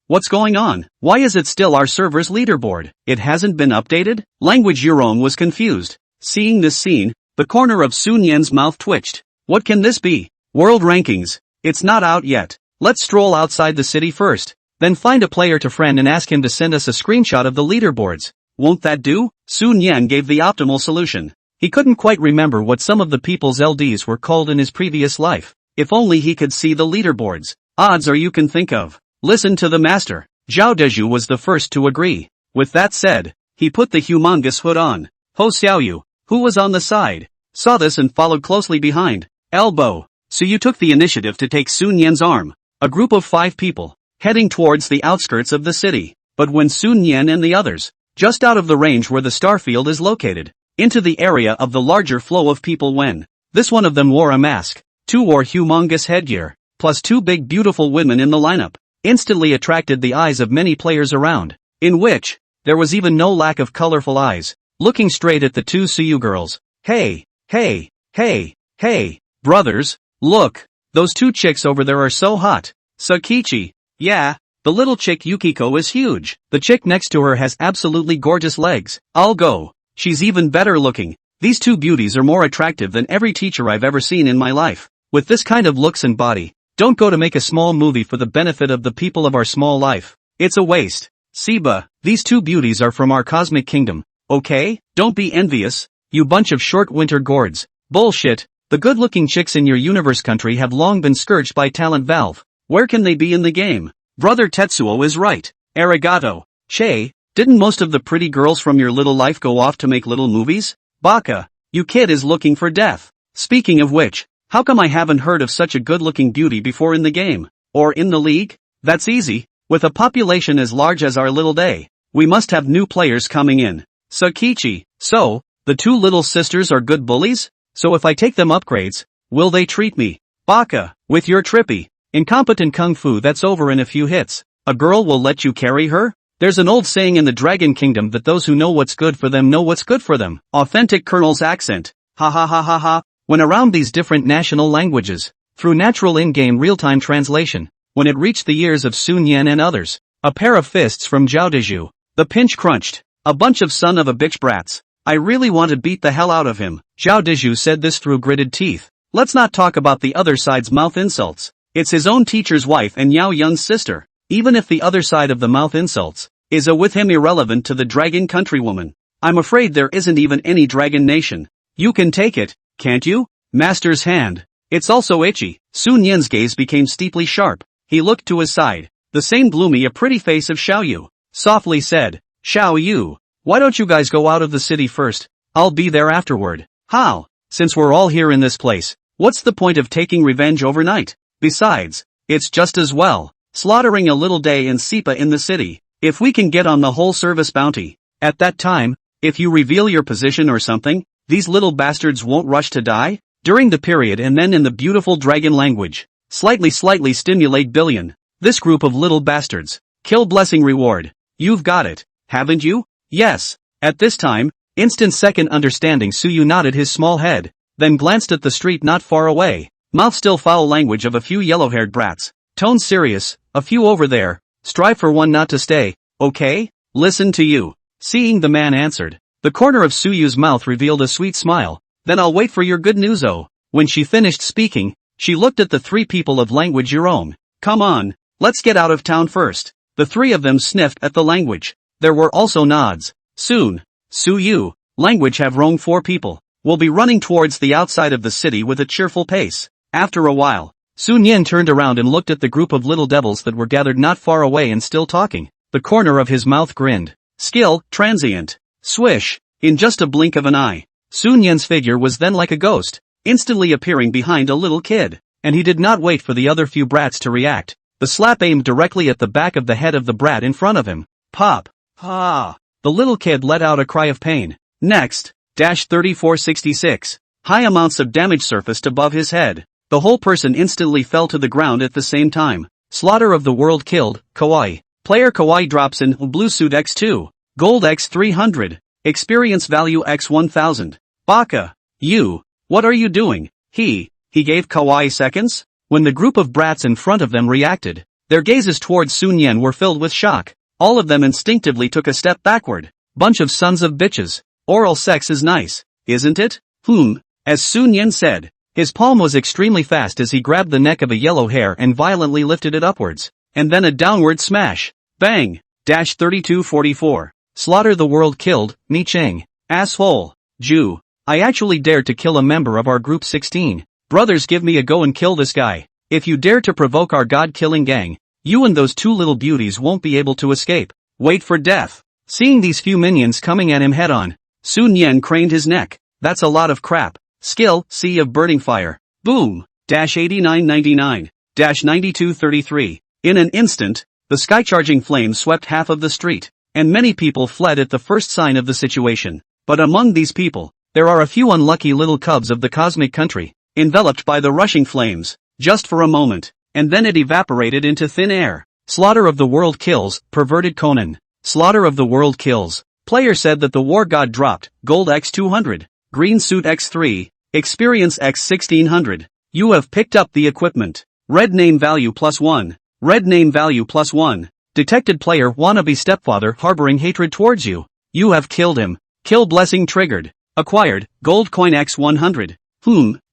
what's going on? Why is it still our server's leaderboard? It hasn't been updated? Language Yurong was confused. Seeing this scene, the corner of Sun Yan's mouth twitched. What can this be? World rankings. It's not out yet. Let's stroll outside the city first. Then find a player to friend and ask him to send us a screenshot of the leaderboards. Won't that do? Sun Yan gave the optimal solution. He couldn't quite remember what some of the people's LDs were called in his previous life. If only he could see the leaderboards. Odds are you can think of. Listen to the master. Zhao Deju was the first to agree. With that said, he put the humongous hood on. Ho Xiaoyu, who was on the side, saw this and followed closely behind. Elbow. So you took the initiative to take Sun Yan's arm. A group of 5 people, heading towards the outskirts of the city. But when Sun Yan and the others, just out of the range where the starfield is located, into the area of the larger flow of people when, this one of them wore a mask, 2 wore humongous headgear, plus 2 big beautiful women in the lineup, instantly attracted the eyes of many players around, in which, there was even no lack of colorful eyes, looking straight at the 2 Suyu girls. Hey, brothers, look, those 2 chicks over there are so hot. Sakichi, yeah, the little chick Yukiko is huge. The chick next to her has absolutely gorgeous legs. I'll go. She's even better looking. These 2 beauties are more attractive than every teacher I've ever seen in my life. With this kind of looks and body, don't go to make a small movie for the benefit of the people of our small life. It's a waste. Siba, these 2 beauties are from our cosmic kingdom, okay? Don't be envious, you bunch of short winter gourds. Bullshit, the good-looking chicks in your universe country have long been scourged by talent valve. Where can they be in the game? Brother Tetsuo is right. Arigato. Che, didn't most of the pretty girls from your little life go off to make little movies? Baka, you kid is looking for death. Speaking of which, how come I haven't heard of such a good-looking beauty before in the game? Or in the league? That's easy. With a population as large as our little day, we must have new players coming in. Sakichi, so, the 2 little sisters are good bullies? So if I take them upgrades, will they treat me? Baka, with your trippy, incompetent kung fu that's over in a few hits, a girl will let you carry her? There's an old saying in the Dragon Kingdom that those who know what's good for them know what's good for them. Authentic Colonel's accent. Ha ha ha ha ha. When around these different national languages, through natural in-game real-time translation, when it reached the ears of Sun Yan and others, a pair of fists from Zhao Deju, the pinch crunched. A bunch of son of a bitch brats. I really want to beat the hell out of him. Zhao Deju said this through gritted teeth. Let's not talk about the other side's mouth insults. It's his own teacher's wife and Yao Yun's sister. Even if the other side of the mouth insults is with him irrelevant to the dragon countrywoman. I'm afraid there isn't even any dragon nation. You can take it, can't you? Master's hand. It's also itchy. Sun Yan's gaze became steeply sharp. He looked to his side. The same gloomy a pretty face of Xiao Yu. Softly said, Xiao Yu, why don't you guys go out of the city first? I'll be there afterward. How? Since we're all here in this place, what's the point of taking revenge overnight? Besides, it's just as well, slaughtering a little day in Sipa in the city, if we can get on the whole service bounty. At that time, if you reveal your position or something, these little bastards won't rush to die? During the period and then in the beautiful dragon language. Slightly stimulate billion. This group of little bastards. Kill blessing reward. You've got it, haven't you? Yes. At this time, instant second understanding Suyu nodded his small head, then glanced at the street not far away. Mouth still foul language of a few yellow-haired brats. Tone serious, a few over there. Strive for one not to stay, okay? Listen to you. Seeing the man answered. The corner of Suyu's mouth revealed a sweet smile. Then I'll wait for your good news. Oh. When she finished speaking, she looked at the 3 people of language Yurong. Come on, let's get out of town first. The 3 of them sniffed at the language. There were also nods. Soon, Suyu, language have wronged 4 people, will be running towards the outside of the city with a cheerful pace. After a while, Sun Yan turned around and looked at the group of little devils that were gathered not far away and still talking. The corner of his mouth grinned. Skill, transient. Swish. In just a blink of an eye, Sun Yan's figure was then like a ghost. instantly appearing behind a little kid. And he did not wait for the other few brats to react. The slap aimed directly at the back of the head of the brat in front of him. Pop. Ah. The little kid let out a cry of pain. Next. 3466. High amounts of damage surfaced above his head. The whole person instantly fell to the ground at the same time. Slaughter of the world killed. Kawaii. Player Kawaii drops in blue suit x2. Gold x300. Experience value x1000. Baka. You. What are you doing? He gave Kawaii seconds? When the group of brats in front of them reacted, their gazes towards Sun Yan were filled with shock. All of them instinctively took a step backward. Bunch of sons of bitches. Oral sex is nice, isn't it? As Sun Yan said. His palm was extremely fast as he grabbed the neck of a yellow hair and violently lifted it upwards. And then a downward smash. Bang. 3244. Slaughter the world killed. Mi Cheng. Asshole. Jew. I actually dared to kill a member of our group 16. Brothers, give me a go and kill this guy. If you dare to provoke our god-killing gang, you and those two little beauties won't be able to escape. Wait for death. Seeing these few minions coming at him head-on, Sun Yan craned his neck. That's a lot of crap. Skill, Sea of Burning Fire. Boom. 8999. 9233. In an instant, the sky-charging flames swept half of the street, and many people fled at the first sign of the situation. But among these people, there are a few unlucky little cubs of the cosmic country, enveloped by the rushing flames, just for a moment, and then it evaporated into thin air. Slaughter of the world kills. Perverted Conan. Slaughter of the world kills. Player said that the war god dropped. Gold x200. Green suit x3. Experience x1600. You have picked up the equipment. Red name value +1. Red name value +1. Detected player wannabe stepfather harboring hatred towards you. You have killed him. Kill blessing triggered. Acquired. Gold coin x100.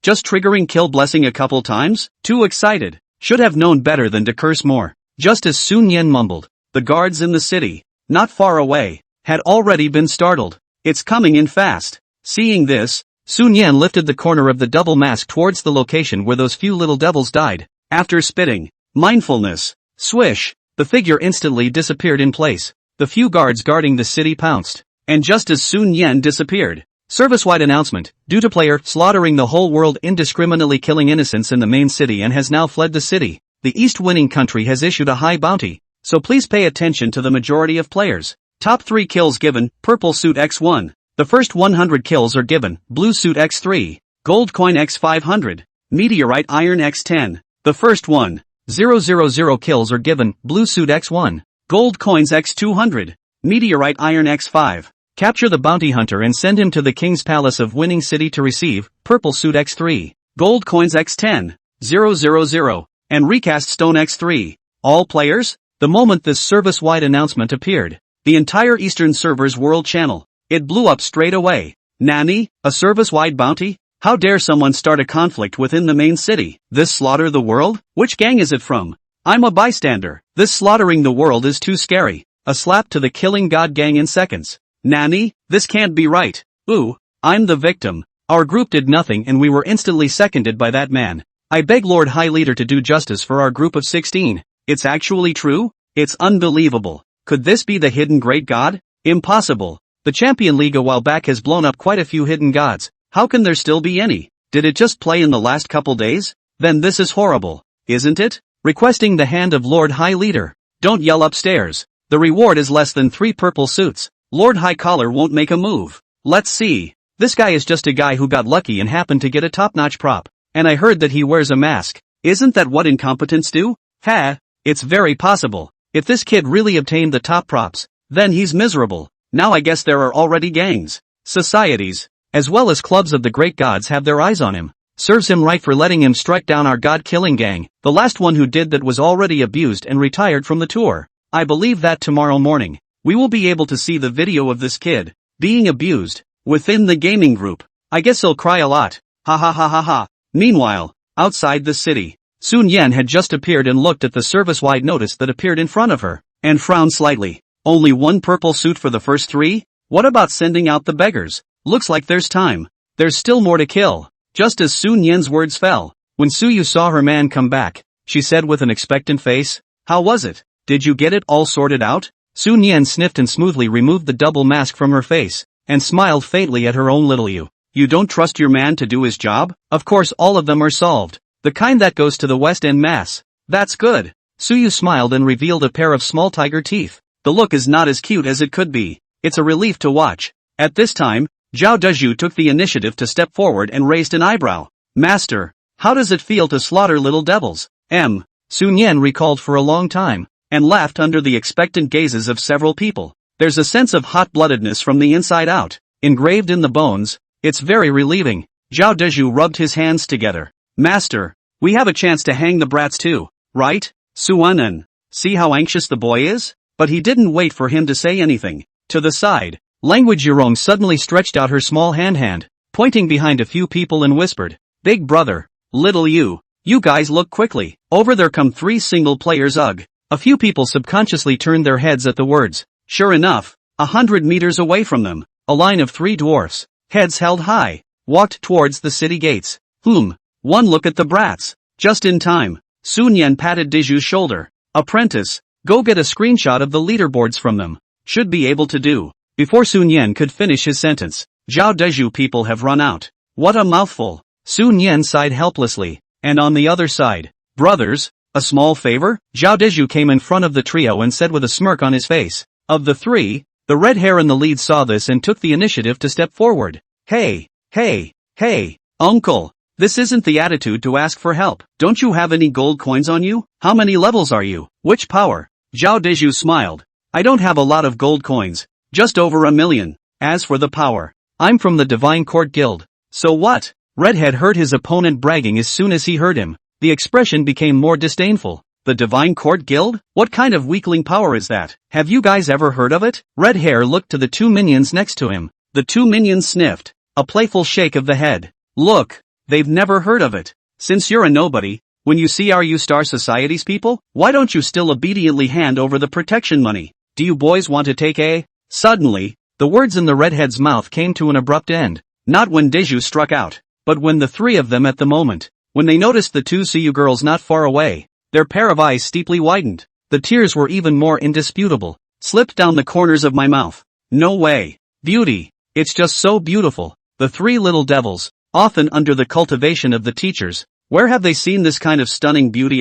Just triggering kill blessing a couple times? Too excited. Should have known better than to curse more. Just as Sun Yan mumbled, the guards in the city, not far away, had already been startled. It's coming in fast. Seeing this, Sun Yan lifted the corner of the double mask towards the location where those few little devils died. After spitting, mindfulness, swish, the figure instantly disappeared in place. The few guards guarding the city pounced. And just as Sun Yan disappeared, service-wide announcement, due to player slaughtering the whole world indiscriminately killing innocents in the main city and has now fled the city, the East-winning country has issued a high bounty, so please pay attention to the majority of players. Top 3 kills given, purple suit x1. The first 100 kills are given, blue suit x3, gold coin x500, meteorite iron x10. The first 1,000 kills are given, blue suit x1, gold coins x200, meteorite iron x5. Capture the bounty hunter and send him to the king's palace of winning city to receive, purple suit x3, gold coins x10, 000, and recast stone x3. All players? The moment this service-wide announcement appeared, the entire Eastern server's world channel, it blew up straight away. Nani? A service-wide bounty? How dare someone start a conflict within the main city? This slaughter the world? Which gang is it from? I'm a bystander. This slaughtering the world is too scary. A slap to the killing god gang in seconds. Nani? This can't be right. Ooh, I'm the victim. Our group did nothing and we were instantly seconded by that man. I beg Lord High Leader to do justice for our group of 16. It's actually true? It's unbelievable. Could this be the hidden great god? Impossible. The Champion League a while back has blown up quite a few hidden gods. How can there still be any? Did it just play in the last couple days? Then this is horrible, isn't it? Requesting the hand of Lord High Leader. Don't yell upstairs. The reward is less than 3 purple suits. Lord High Collar won't make a move. Let's see. This guy is just a guy who got lucky and happened to get a top-notch prop. And I heard that he wears a mask. Isn't that what incompetents do? Ha! It's very possible. If this kid really obtained the top props, then he's miserable. Now I guess there are already gangs, societies, as well as clubs of the great gods have their eyes on him. Serves him right for letting him strike down our god-killing gang. The last one who did that was already abused and retired from the tour. I believe that tomorrow morning, we will be able to see the video of this kid being abused within the gaming group. I guess he'll cry a lot. Ha ha ha ha ha. Meanwhile, outside the city, Sun Yan had just appeared and looked at the service-wide notice that appeared in front of her, and frowned slightly. Only 1 purple suit for the first 3? What about sending out the beggars? Looks like there's time. There's still more to kill. Just as Sun Yan's words fell, when Suyu saw her man come back, she said with an expectant face, "How was it? Did you get it all sorted out?" Sun Yan sniffed and smoothly removed the double mask from her face, and smiled faintly at her own little you. You don't trust your man to do his job? Of course all of them are solved. The kind that goes to the West en masse. That's good. Suyu smiled and revealed a pair of small tiger teeth. The look is not as cute as it could be. It's a relief to watch. At this time, Zhao Dezhu took the initiative to step forward and raised an eyebrow. Master, how does it feel to slaughter little devils? Sun Yan recalled for a long time, and laughed under the expectant gazes of several people. There's a sense of hot-bloodedness from the inside out, engraved in the bones. It's very relieving. Zhao Dezhu rubbed his hands together. Master, we have a chance to hang the brats too, right? Suanen. See how anxious the boy is? But he didn't wait for him to say anything. To the side, Language Yurong suddenly stretched out her small hand, pointing behind a few people and whispered, Big brother, little you guys look quickly. Over there come 3 single players. Ugh. A few people subconsciously turned their heads at the words. Sure enough, 100 meters away from them, a line of 3 dwarfs, heads held high, walked towards the city gates. One look at the brats. Just in time, Sun Yan patted Dezhu's shoulder. Apprentice, go get a screenshot of the leaderboards from them. Should be able to do. Before Sun Yan could finish his sentence, Zhao Dezhu people have run out. What a mouthful. Sun Yan sighed helplessly. And on the other side, brothers, a small favor? Zhao Dezhu came in front of the trio and said with a smirk on his face. Of the 3, the red hair in the lead saw this and took the initiative to step forward. Hey, uncle. This isn't the attitude to ask for help. Don't you have any gold coins on you? How many levels are you? Which power? Zhao Dezhu smiled. I don't have a lot of gold coins. Just over 1 million. As for the power, I'm from the Divine Court Guild. So what? Redhead heard his opponent bragging as soon as he heard him. The expression became more disdainful. The Divine Court Guild? What kind of weakling power is that? Have you guys ever heard of it? Red Hair looked to the 2 minions next to him. The 2 minions sniffed. A playful shake of the head. Look, they've never heard of it. Since you're a nobody, when you see our U-Star Society's people, why don't you still obediently hand over the protection money? Do you boys want to take a? Suddenly, the words in the redhead's mouth came to an abrupt end. Not when Dezhu struck out, but when the 3 of them at the moment, when they noticed the 2 Suyu girls not far away, their pair of eyes steeply widened. The tears were even more indisputable. Slipped down the corners of my mouth. No way. Beauty. It's just so beautiful. The 3 little devils, often under the cultivation of the teachers. Where have they seen this kind of stunning beauty?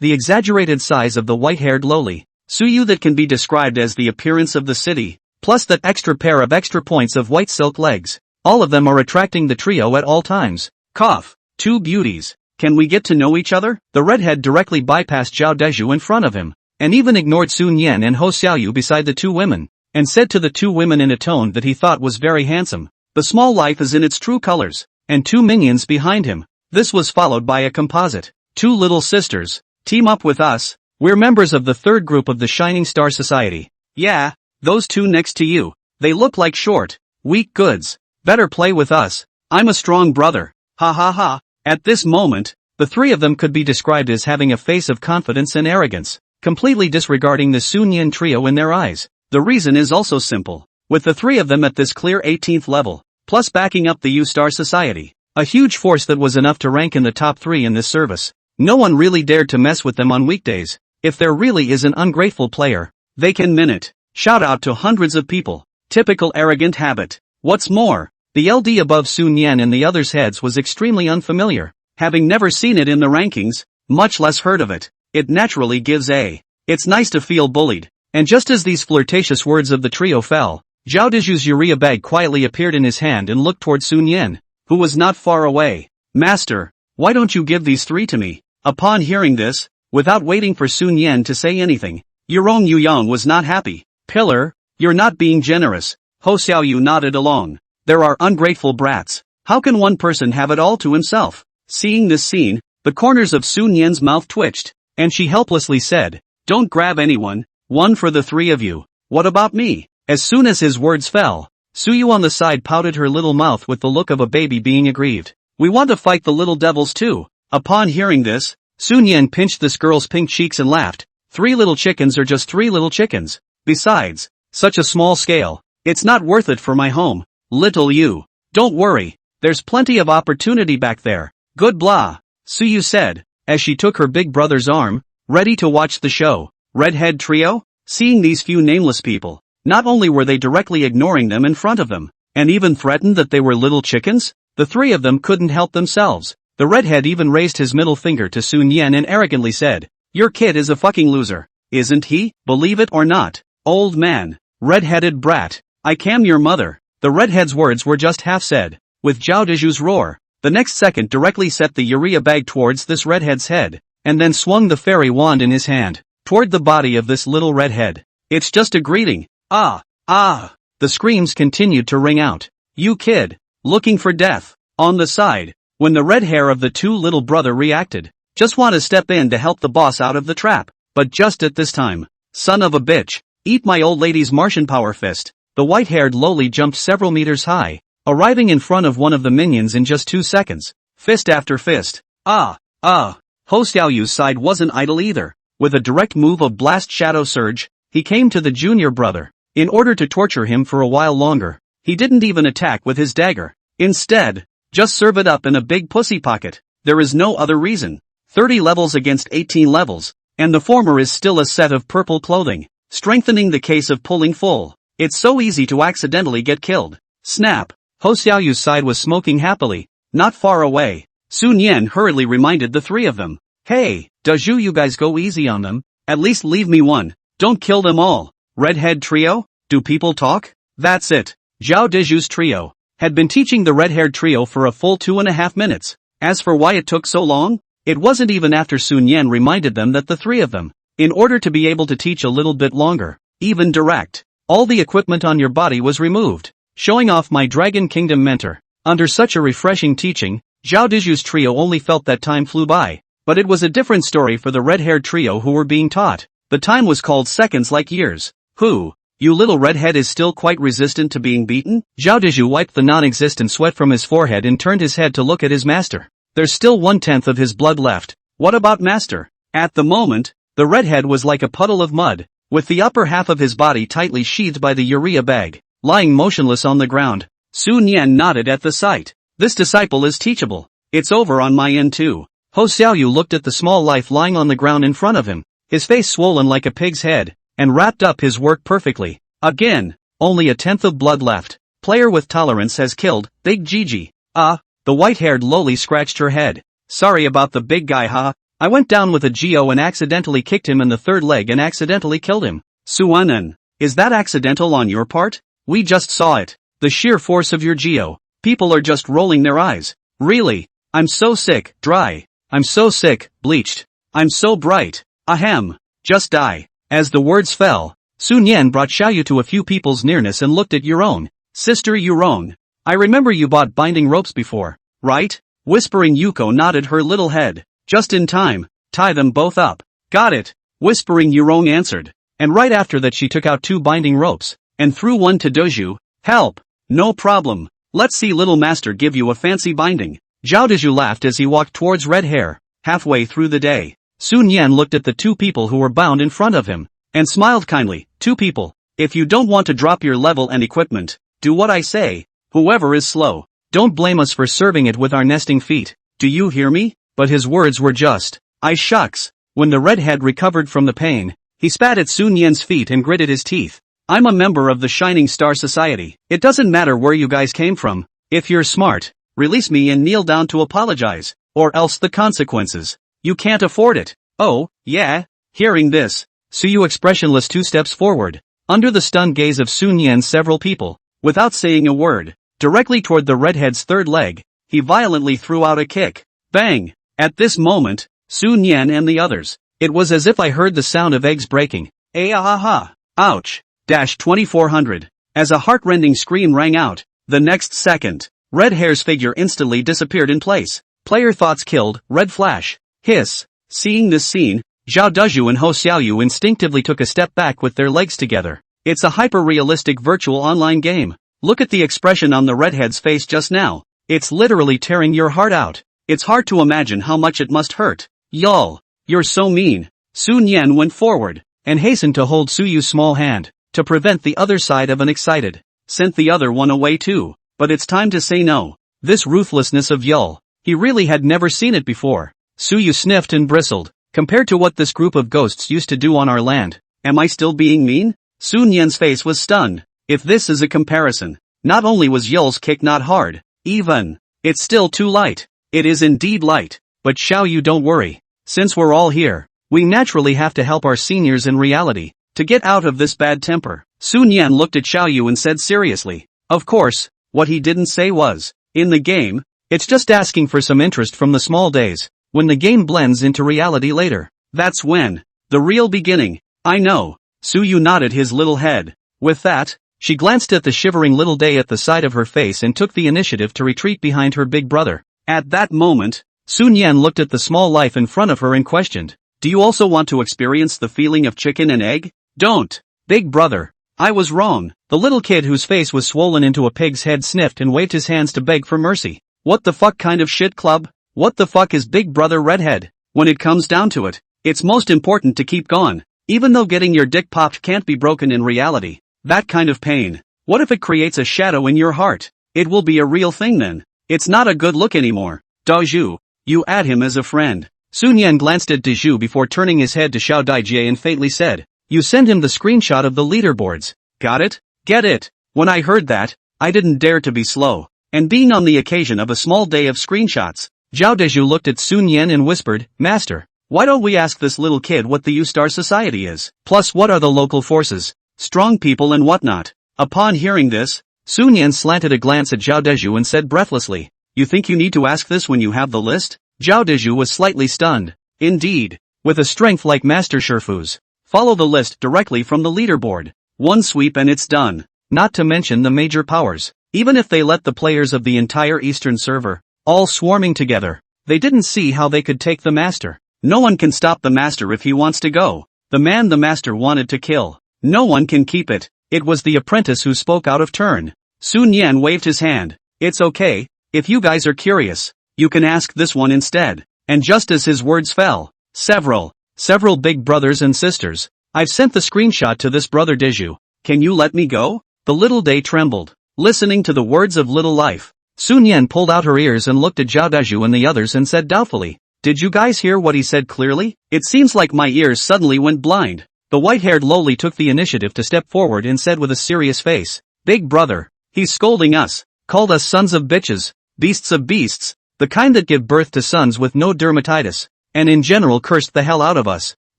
The exaggerated size of the white-haired lowly Suyu that can be described as the appearance of the city, plus that extra pair of extra points of white silk legs. All of them are attracting the trio at all times. Cough. 2 beauties. Can we get to know each other? The redhead directly bypassed Zhao Dezhu in front of him, and even ignored Sun Yan and Ho Xiaoyu beside the 2 women, and said to the 2 women in a tone that he thought was very handsome, the small life is in its true colors, and 2 minions behind him. This was followed by a composite. 2 little sisters. Team up with us. We're members of the 3rd group of the Shining Star Society. Yeah, those 2 next to you. They look like short, weak goods. Better play with us. I'm a strong brother. Ha ha ha. At this moment, the 3 of them could be described as having a face of confidence and arrogance, completely disregarding the Sun Yan trio in their eyes. The reason is also simple. With the 3 of them at this clear 18th level, plus backing up the U-Star Society, a huge force that was enough to rank in the top 3 in this service, no one really dared to mess with them on weekdays. If there really is an ungrateful player, they can min it. Shout out to hundreds of people. Typical arrogant habit. What's more, the LD above Sun Yan and the others' heads was extremely unfamiliar, having never seen it in the rankings, much less heard of it. It naturally gives a. It's nice to feel bullied. And just as these flirtatious words of the trio fell, Zhao Dezhu's urea bag quietly appeared in his hand and looked toward Sun Yan, who was not far away. Master, why don't you give these 3 to me? Upon hearing this, without waiting for Sun Yan to say anything, Yurong Yuyang was not happy. Pillar, you're not being generous. Ho Xiaoyu nodded along. There are ungrateful brats. How can one person have it all to himself? Seeing this scene, the corners of Sun Yan's mouth twitched, and she helplessly said, Don't grab anyone, 1 for the 3 of you. What about me? As soon as his words fell, Suyu on the side pouted her little mouth with the look of a baby being aggrieved. We want to fight the little devils too. Upon hearing this, Sun Yan pinched this girl's pink cheeks and laughed. 3 little chickens are just 3 little chickens. Besides, such a small scale. It's not worth it for my home. Little you. Don't worry. There's plenty of opportunity back there. Good blah. Suyu said, as she took her big brother's arm, ready to watch the show. Redhead trio? Seeing these few nameless people, not only were they directly ignoring them in front of them, And even threatened that they were little chickens? The three of them couldn't help themselves. The redhead even raised his middle finger to Sun Yan and arrogantly said, "Your kid is a fucking loser. Isn't he? Believe it or not. Old man. Red-headed brat. I cam your mother." The redhead's words were just half said. With Zhao Deju's roar, the next second directly set the urea bag towards this redhead's head, and then swung the fairy wand in his hand, toward the body of this little redhead. "It's just a greeting. Ah, ah." The screams continued to ring out. "You kid. Looking for death." On the side, when the red hair of the two little brother reacted, "Just want to step in to help the boss out of the trap." But just at this time, "Son of a bitch, eat my old lady's Martian power fist." The white-haired loli jumped several meters high, arriving in front of one of the minions in just 2 seconds. Fist after fist. Ah. Ho Xiaoyu's side wasn't idle either. With a direct move of Blast Shadow Surge, he came to the junior brother, in order to torture him for a while longer. He didn't even attack with his dagger. Instead, just serve it up in a big pussy pocket. There is no other reason. 30 levels against 18 levels, and the former is still a set of purple clothing, strengthening the case of pulling full. It's so easy to accidentally get killed. Snap. Ho Xiaoyu's side was smoking happily, not far away. Sun Yan hurriedly reminded the three of them. "Hey, Deju, you guys go easy on them. At least leave me one. Don't kill them all." Redhead trio? Do people talk? That's it. Zhao Deju's trio had been teaching the red-haired trio for a full 2.5 minutes. As for why it took so long, it wasn't even after Sun Yan reminded them that the three of them, in order to be able to teach a little bit longer, even direct, all the equipment on your body was removed, showing off my Dragon Kingdom mentor. Under such a refreshing teaching, Zhao Deju's trio only felt that time flew by. But it was a different story for the red-haired trio who were being taught. The time was called seconds like years. "Who? You little redhead is still quite resistant to being beaten?" Zhao Deju wiped the non-existent sweat from his forehead and turned his head to look at his master. There's still 1/10 of his blood left. What about master? At the moment, the redhead was like a puddle of mud, with the upper half of his body tightly sheathed by the urea bag, lying motionless on the ground. Sun Yan nodded at the sight. This disciple is teachable. It's over on my end too. Ho Xiaoyu looked at the small life lying on the ground in front of him, his face swollen like a pig's head, and wrapped up his work perfectly. Again, only 1/10 of blood left. Player with tolerance has killed, Big Gigi. Ah, the white-haired loli scratched her head. Sorry about the big guy, huh? I went down with a Geo and accidentally kicked him in the third leg and accidentally killed him. Suanan, is that accidental on your part? We just saw it. The sheer force of your Geo. People are just rolling their eyes. Really? I'm so sick, dry. I'm so sick, bleached. I'm so bright. Ahem. Just die. As the words fell, Sun Yan brought Xiaoyu to a few people's nearness and looked at Yuron. Sister Yuron. I remember you bought binding ropes before, right? Whispering Yuko nodded her little head. Just in time. Tie them both up. Got it. Whispering Yuron answered. And right after that she took out 2 binding ropes, and threw one to Doju. Help. No problem. Let's see little master give you a fancy binding. Zhao Deju laughed as he walked towards Red Hair. Halfway through the day, Sun Yan looked at the 2 people who were bound in front of him, and smiled kindly. 2 people. If you don't want to drop your level and equipment, do what I say. Whoever is slow, don't blame us for serving it with our nesting feet. Do you hear me? But his words were just, I shucks. When the redhead recovered from the pain, he spat at Sun Yan's feet and gritted his teeth. I'm a member of the Shining Star Society. It doesn't matter where you guys came from. If you're smart, release me and kneel down to apologize, or else the consequences. You can't afford it. Oh, yeah? Hearing this, Suyu expressionless 2 steps forward, under the stunned gaze of Sun Yan several people, without saying a word, directly toward the redhead's third leg, he violently threw out a kick. Bang! At this moment, Sun Yan and the others, it was as if I heard the sound of eggs breaking. Ah-ha-ha! Ouch! 2400. As a heart-rending scream rang out, the next second, Red Hair's figure instantly disappeared in place. Player thoughts killed, red flash. Hiss. Seeing this scene, Zhao Deju and Ho Xiaoyu instinctively took a step back with their legs together. It's a hyper-realistic virtual online game. Look at the expression on the redhead's face just now. It's literally tearing your heart out. It's hard to imagine how much it must hurt. Y'all, you're so mean. Sun Yan went forward, and hastened to hold Suyu's small hand, to prevent the other side of an excited. Sent the other one away too. But it's time to say no. This ruthlessness of Yul, he really had never seen it before. Suyu sniffed and bristled. Compared to what this group of ghosts used to do on our land, am I still being mean? Sun Yan's face was stunned. If this is a comparison, Not only was Yul's kick not hard, even. It's still too light. It is indeed light. But Xiao Yu, don't worry. Since we're all here, we naturally have to help our seniors in reality, to get out of this bad temper. Sun Yan looked at Xiao Yu and said seriously. Of course, what he didn't say was, in the game, it's just asking for some interest from the small days, when the game blends into reality later. That's when. The real beginning. I know. Su Yu nodded his little head. With that, she glanced at the shivering little day at the side of her face and took the initiative to retreat behind her big brother. At that moment, Sun Yan looked at the small life in front of her and questioned, do you also want to experience the feeling of chicken and egg? Don't. Big brother. I was wrong. The little kid whose face was swollen into a pig's head sniffed and waved his hands to beg for mercy. What the fuck kind of shit club? What the fuck is Big Brother Redhead? When it comes down to it, it's most important to keep going. Even though getting your dick popped can't be broken in reality. That kind of pain. What if it creates a shadow in your heart? It will be a real thing then. It's not a good look anymore. Dazhu, you add him as a friend. Sun Yan glanced at Dazhu before turning his head to Xiao Daijie and faintly said, you send him the screenshot of the leaderboards. Got it? Get it? When I heard that, I didn't dare to be slow. And being on the occasion of a small day of screenshots, Zhao Dezhu looked at Sun Yan and whispered, Master, why don't we ask this little kid what the U-Star Society is? Plus what are the local forces, strong people and whatnot? Upon hearing this, Sun Yan slanted a glance at Zhao Dezhu and said breathlessly, you think you need to ask this when you have the list? Zhao Dezhu was slightly stunned. Indeed, with a strength like Master Shifu's, follow the list directly from the leaderboard. One sweep and it's done. Not to mention the major powers. Even if they let the players of the entire Eastern server, all swarming together, they didn't see how they could take the Master. No one can stop the Master if he wants to go. The man the Master wanted to kill. No one can keep it. It was the apprentice who spoke out of turn. Sun Yan waved his hand. It's okay, if you guys are curious, you can ask this one instead. And just as his words fell, several big brothers and sisters, I've sent the screenshot to this brother Dezhu. Can you let me go? The little day trembled, listening to the words of little life. Sun Yan pulled out her ears and looked at Zhao Dezhu and the others and said doubtfully, did you guys hear what he said clearly? It seems like my ears suddenly went blind. The white-haired lowly took the initiative to step forward and said with a serious face, Big brother, he's scolding us, called us sons of bitches, beasts of beasts, the kind that give birth to sons with no dermatitis, and in general cursed the hell out of us.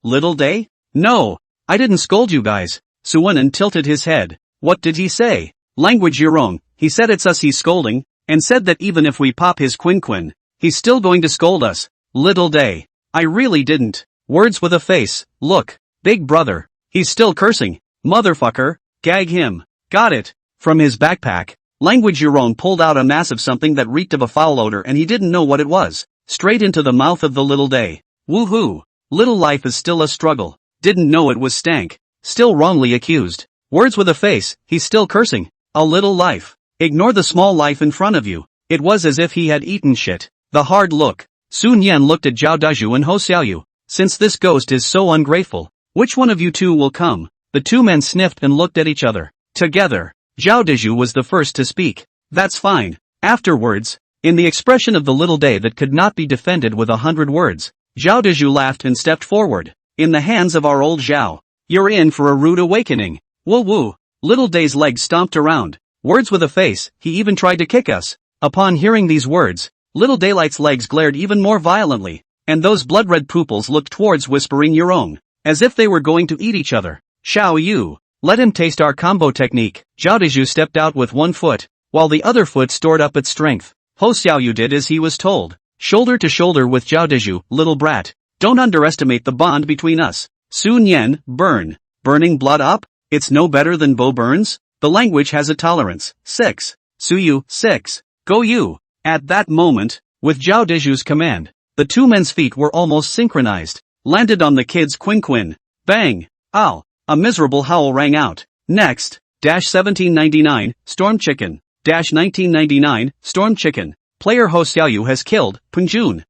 Little day? No, I didn't scold you guys. Suwanan tilted his head. What did he say? Language you're wrong. He said it's us he's scolding, and said that even if we pop his quin, he's still going to scold us. Little day. I really didn't. Words with a face. Look, big brother. He's still cursing. Motherfucker. Gag him. Got it. From his backpack, Language Yuron pulled out a massive something that reeked of a foul odor and he didn't know what it was. Straight into the mouth of the little day. Woohoo. Little life is still a struggle. Didn't know it was stank. Still wrongly accused. Words with a face. He's still cursing. A little life. Ignore the small life in front of you. It was as if he had eaten shit. The hard look. Sun Yan looked at Zhao Dazhu and Ho Xiaoyu. Since this ghost is so ungrateful, which one of you two will come? The two men sniffed and looked at each other. Together. Zhao Dazhu was the first to speak. That's fine. Afterwards, in the expression of the little day that could not be defended with 100 words, Zhao Dazhu laughed and stepped forward. In the hands of our old Zhao. You're in for a rude awakening. Woo woo. Little day's legs stomped around. Words with a face. He even tried to kick us. Upon hearing these words, Little Daylight's legs glared even more violently, and those blood-red pupils looked towards whispering Yurong, as if they were going to eat each other. Xiao Yu, let him taste our combo technique. Zhao Dezhu stepped out with one foot, while the other foot stored up its strength. Ho Xiaoyu did as he was told. Shoulder to shoulder with Zhao Dezhu, little brat. Don't underestimate the bond between us. Sun Yan, burn. Burning blood up? It's no better than Bo burns? The language has a tolerance. 6. Suyu, 6. Go you. At that moment, with Zhao Dezhu's command, the two men's feet were almost synchronized, landed on the kid's quin. Bang! Ow! A miserable howl rang out. Next, 1799, Storm Chicken. 1999, Storm Chicken. Player Ho Xiaoyu has killed Pingjun.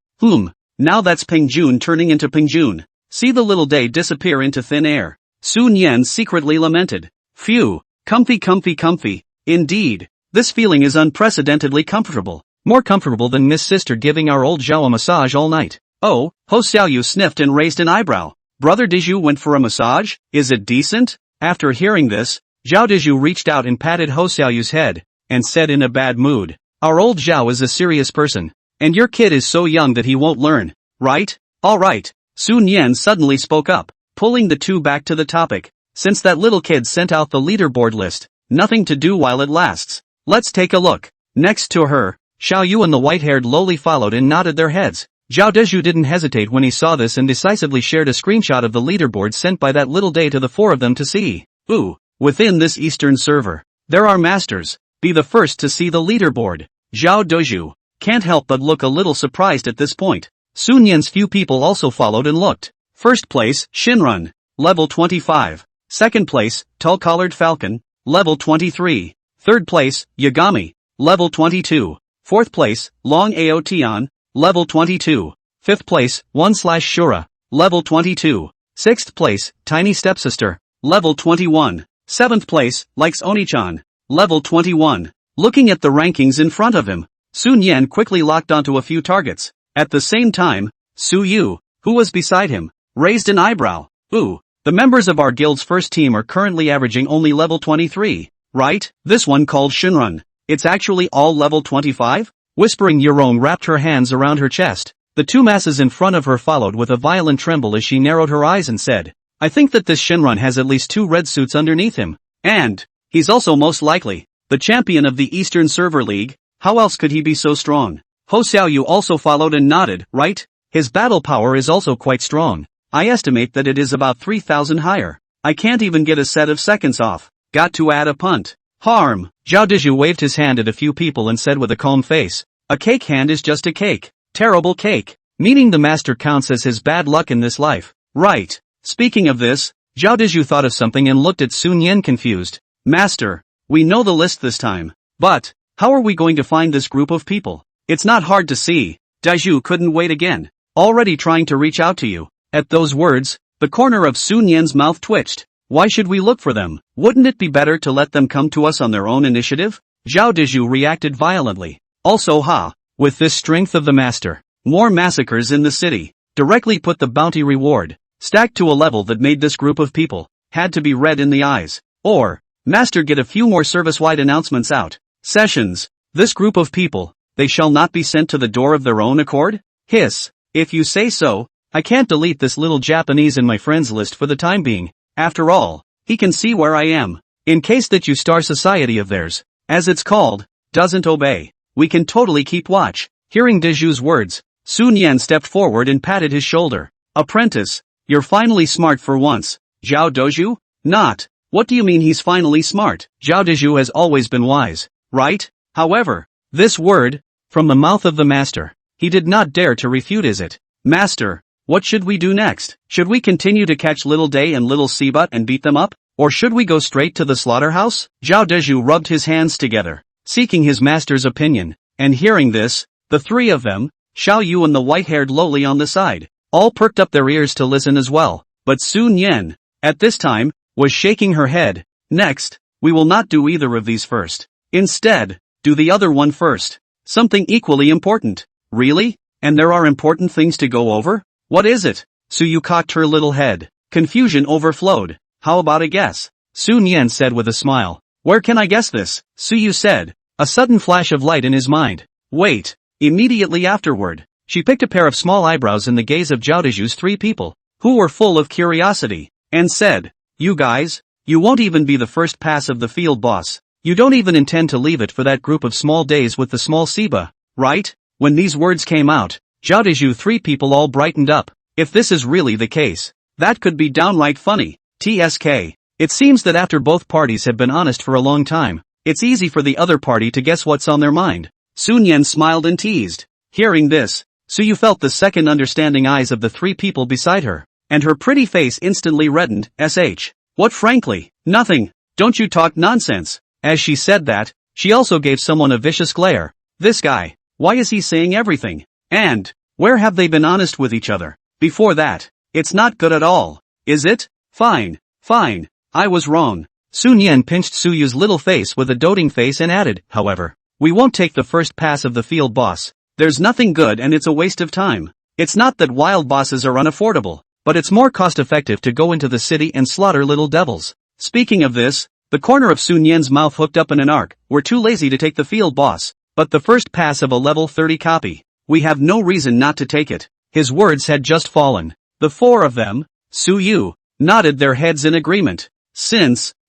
Now that's Pingjun turning into Pingjun. See the little day disappear into thin air. Sun Yan secretly lamented. Phew, comfy. Indeed, this feeling is unprecedentedly comfortable. More comfortable than Miss Sister giving our old Zhao a massage all night. Oh, Ho Xiaoyu sniffed and raised an eyebrow. Brother Dezhu went for a massage? Is it decent? After hearing this, Zhao Dezhu reached out and patted Ho Xiaoyu's head. and said in a bad mood. Our old Zhao is a serious person. And your kid is so young that he won't learn, right? Alright. Sun Yan suddenly spoke up, pulling the two back to the topic. Since that little kid sent out the leaderboard list, nothing to do while it lasts. Let's take a look. Next to her, Xiao Yu and the white-haired lowly followed and nodded their heads. Zhao Dezhu didn't hesitate when he saw this and decisively shared a screenshot of the leaderboard sent by that little day to the four of them to see. Ooh, within this Eastern server, there are masters. Be the first to see the leaderboard. Zhao Dezhu can't help but look a little surprised at this point. Sun Yan's few people also followed and looked. First place, Shinrun, level 25. Second place, Tall-Collared Falcon, level 23. Third place, Yagami, level 22. Fourth place, Long Aotian, level 22. Fifth place, 1/Shura, level 22. Sixth place, Tiny Stepsister, level 21. Seventh place, Likes Onichan, level 21. Looking at the rankings in front of him, Sun Yan quickly locked onto a few targets. At the same time, Su Yu, who was beside him, raised an eyebrow. Ooh, the members of our guild's first team are currently averaging only level 23, right? This one called Shinrun, it's actually all level 25? Whispering Yurong wrapped her hands around her chest. The two masses in front of her followed with a violent tremble as she narrowed her eyes and said, I think that this Shinrun has at least 2 red suits underneath him. And he's also most likely the champion of the Eastern Server League. How else could he be so strong? Ho Xiaoyu also followed and nodded, right? His battle power is also quite strong. I estimate that it is about 3,000 higher. I can't even get a set of seconds off. Got to add a punt. Harm. Zhao Dezhu waved his hand at a few people and said with a calm face, a cake hand is just a cake. Terrible cake. Meaning the master counts as his bad luck in this life. Right. Speaking of this, Zhao Dezhu thought of something and looked at Sun Yan confused. Master, we know the list this time. But how are we going to find this group of people? It's not hard to see. Dezhu couldn't wait again. Already trying to reach out to you. At those words, the corner of Sun Yan's mouth twitched. Why should we look for them? Wouldn't it be better to let them come to us on their own initiative? Zhao Dezhu reacted violently. Also with this strength of the master, more massacres in the city, directly put the bounty reward, stacked to a level that made this group of people, had to be red in the eyes. Or, master get a few more service-wide announcements out. Sessions. This group of people, they shall not be sent to the door of their own accord? Hiss. If you say so, I can't delete this little Japanese in my friends list for the time being. After all, he can see where I am. In case that you star society of theirs, as it's called, doesn't obey, we can totally keep watch. Hearing Dezhu's words, Sun Yan stepped forward and patted his shoulder. Apprentice, you're finally smart for once. Zhao Dezhu? Not. What do you mean he's finally smart? Zhao Dezhu has always been wise, right? However, this word, from the mouth of the master, he did not dare to refute. Is it? Master, what should we do next? Should we continue to catch Little Day and Little Seabut and beat them up? Or should we go straight to the slaughterhouse? Zhao Dezhu rubbed his hands together, seeking his master's opinion, and hearing this, the three of them, Xiao Yu and the white-haired lowly on the side, all perked up their ears to listen as well. But Sun Yan, at this time, was shaking her head. Next, we will not do either of these first. Instead, do the other one first. Something equally important. Really? And there are important things to go over? What is it? Su Yu cocked her little head. Confusion overflowed. How about a guess? Sun Yan said with a smile. Where can I guess this? Su Yu said, a sudden flash of light in his mind. Wait. Immediately afterward, she picked a pair of small eyebrows in the gaze of Zhao Dezhu's 3 people, who were full of curiosity, and said, you guys, you won't even be the first pass of the field boss. You don't even intend to leave it for that group of small days with the small Siba, right? When these words came out, Zhao Dezhu 3 people all brightened up. If this is really the case, that could be downright funny. TSK. It seems that after both parties have been honest for a long time, it's easy for the other party to guess what's on their mind. Sun Yan smiled and teased. Hearing this, Su Yu felt the second understanding eyes of the 3 people beside her, and her pretty face instantly reddened. What frankly? Nothing. Don't you talk nonsense. As she said that, she also gave someone a vicious glare. This guy, why is he saying everything? And, where have they been honest with each other? Before that, it's not good at all, is it? Fine, I was wrong. Sun Yan pinched Su Yu's little face with a doting face and added, however, we won't take the first pass of the field boss. There's nothing good and it's a waste of time. It's not that wild bosses are unaffordable, but it's more cost-effective to go into the city and slaughter little devils. Speaking of this, The corner of Sun Yan's mouth hooked up in an arc. We're too lazy to take the field, boss. But the first pass of a level 30 copy. We have no reason not to take it. His words had just fallen. The four of them, Su Yu, nodded their heads in agreement.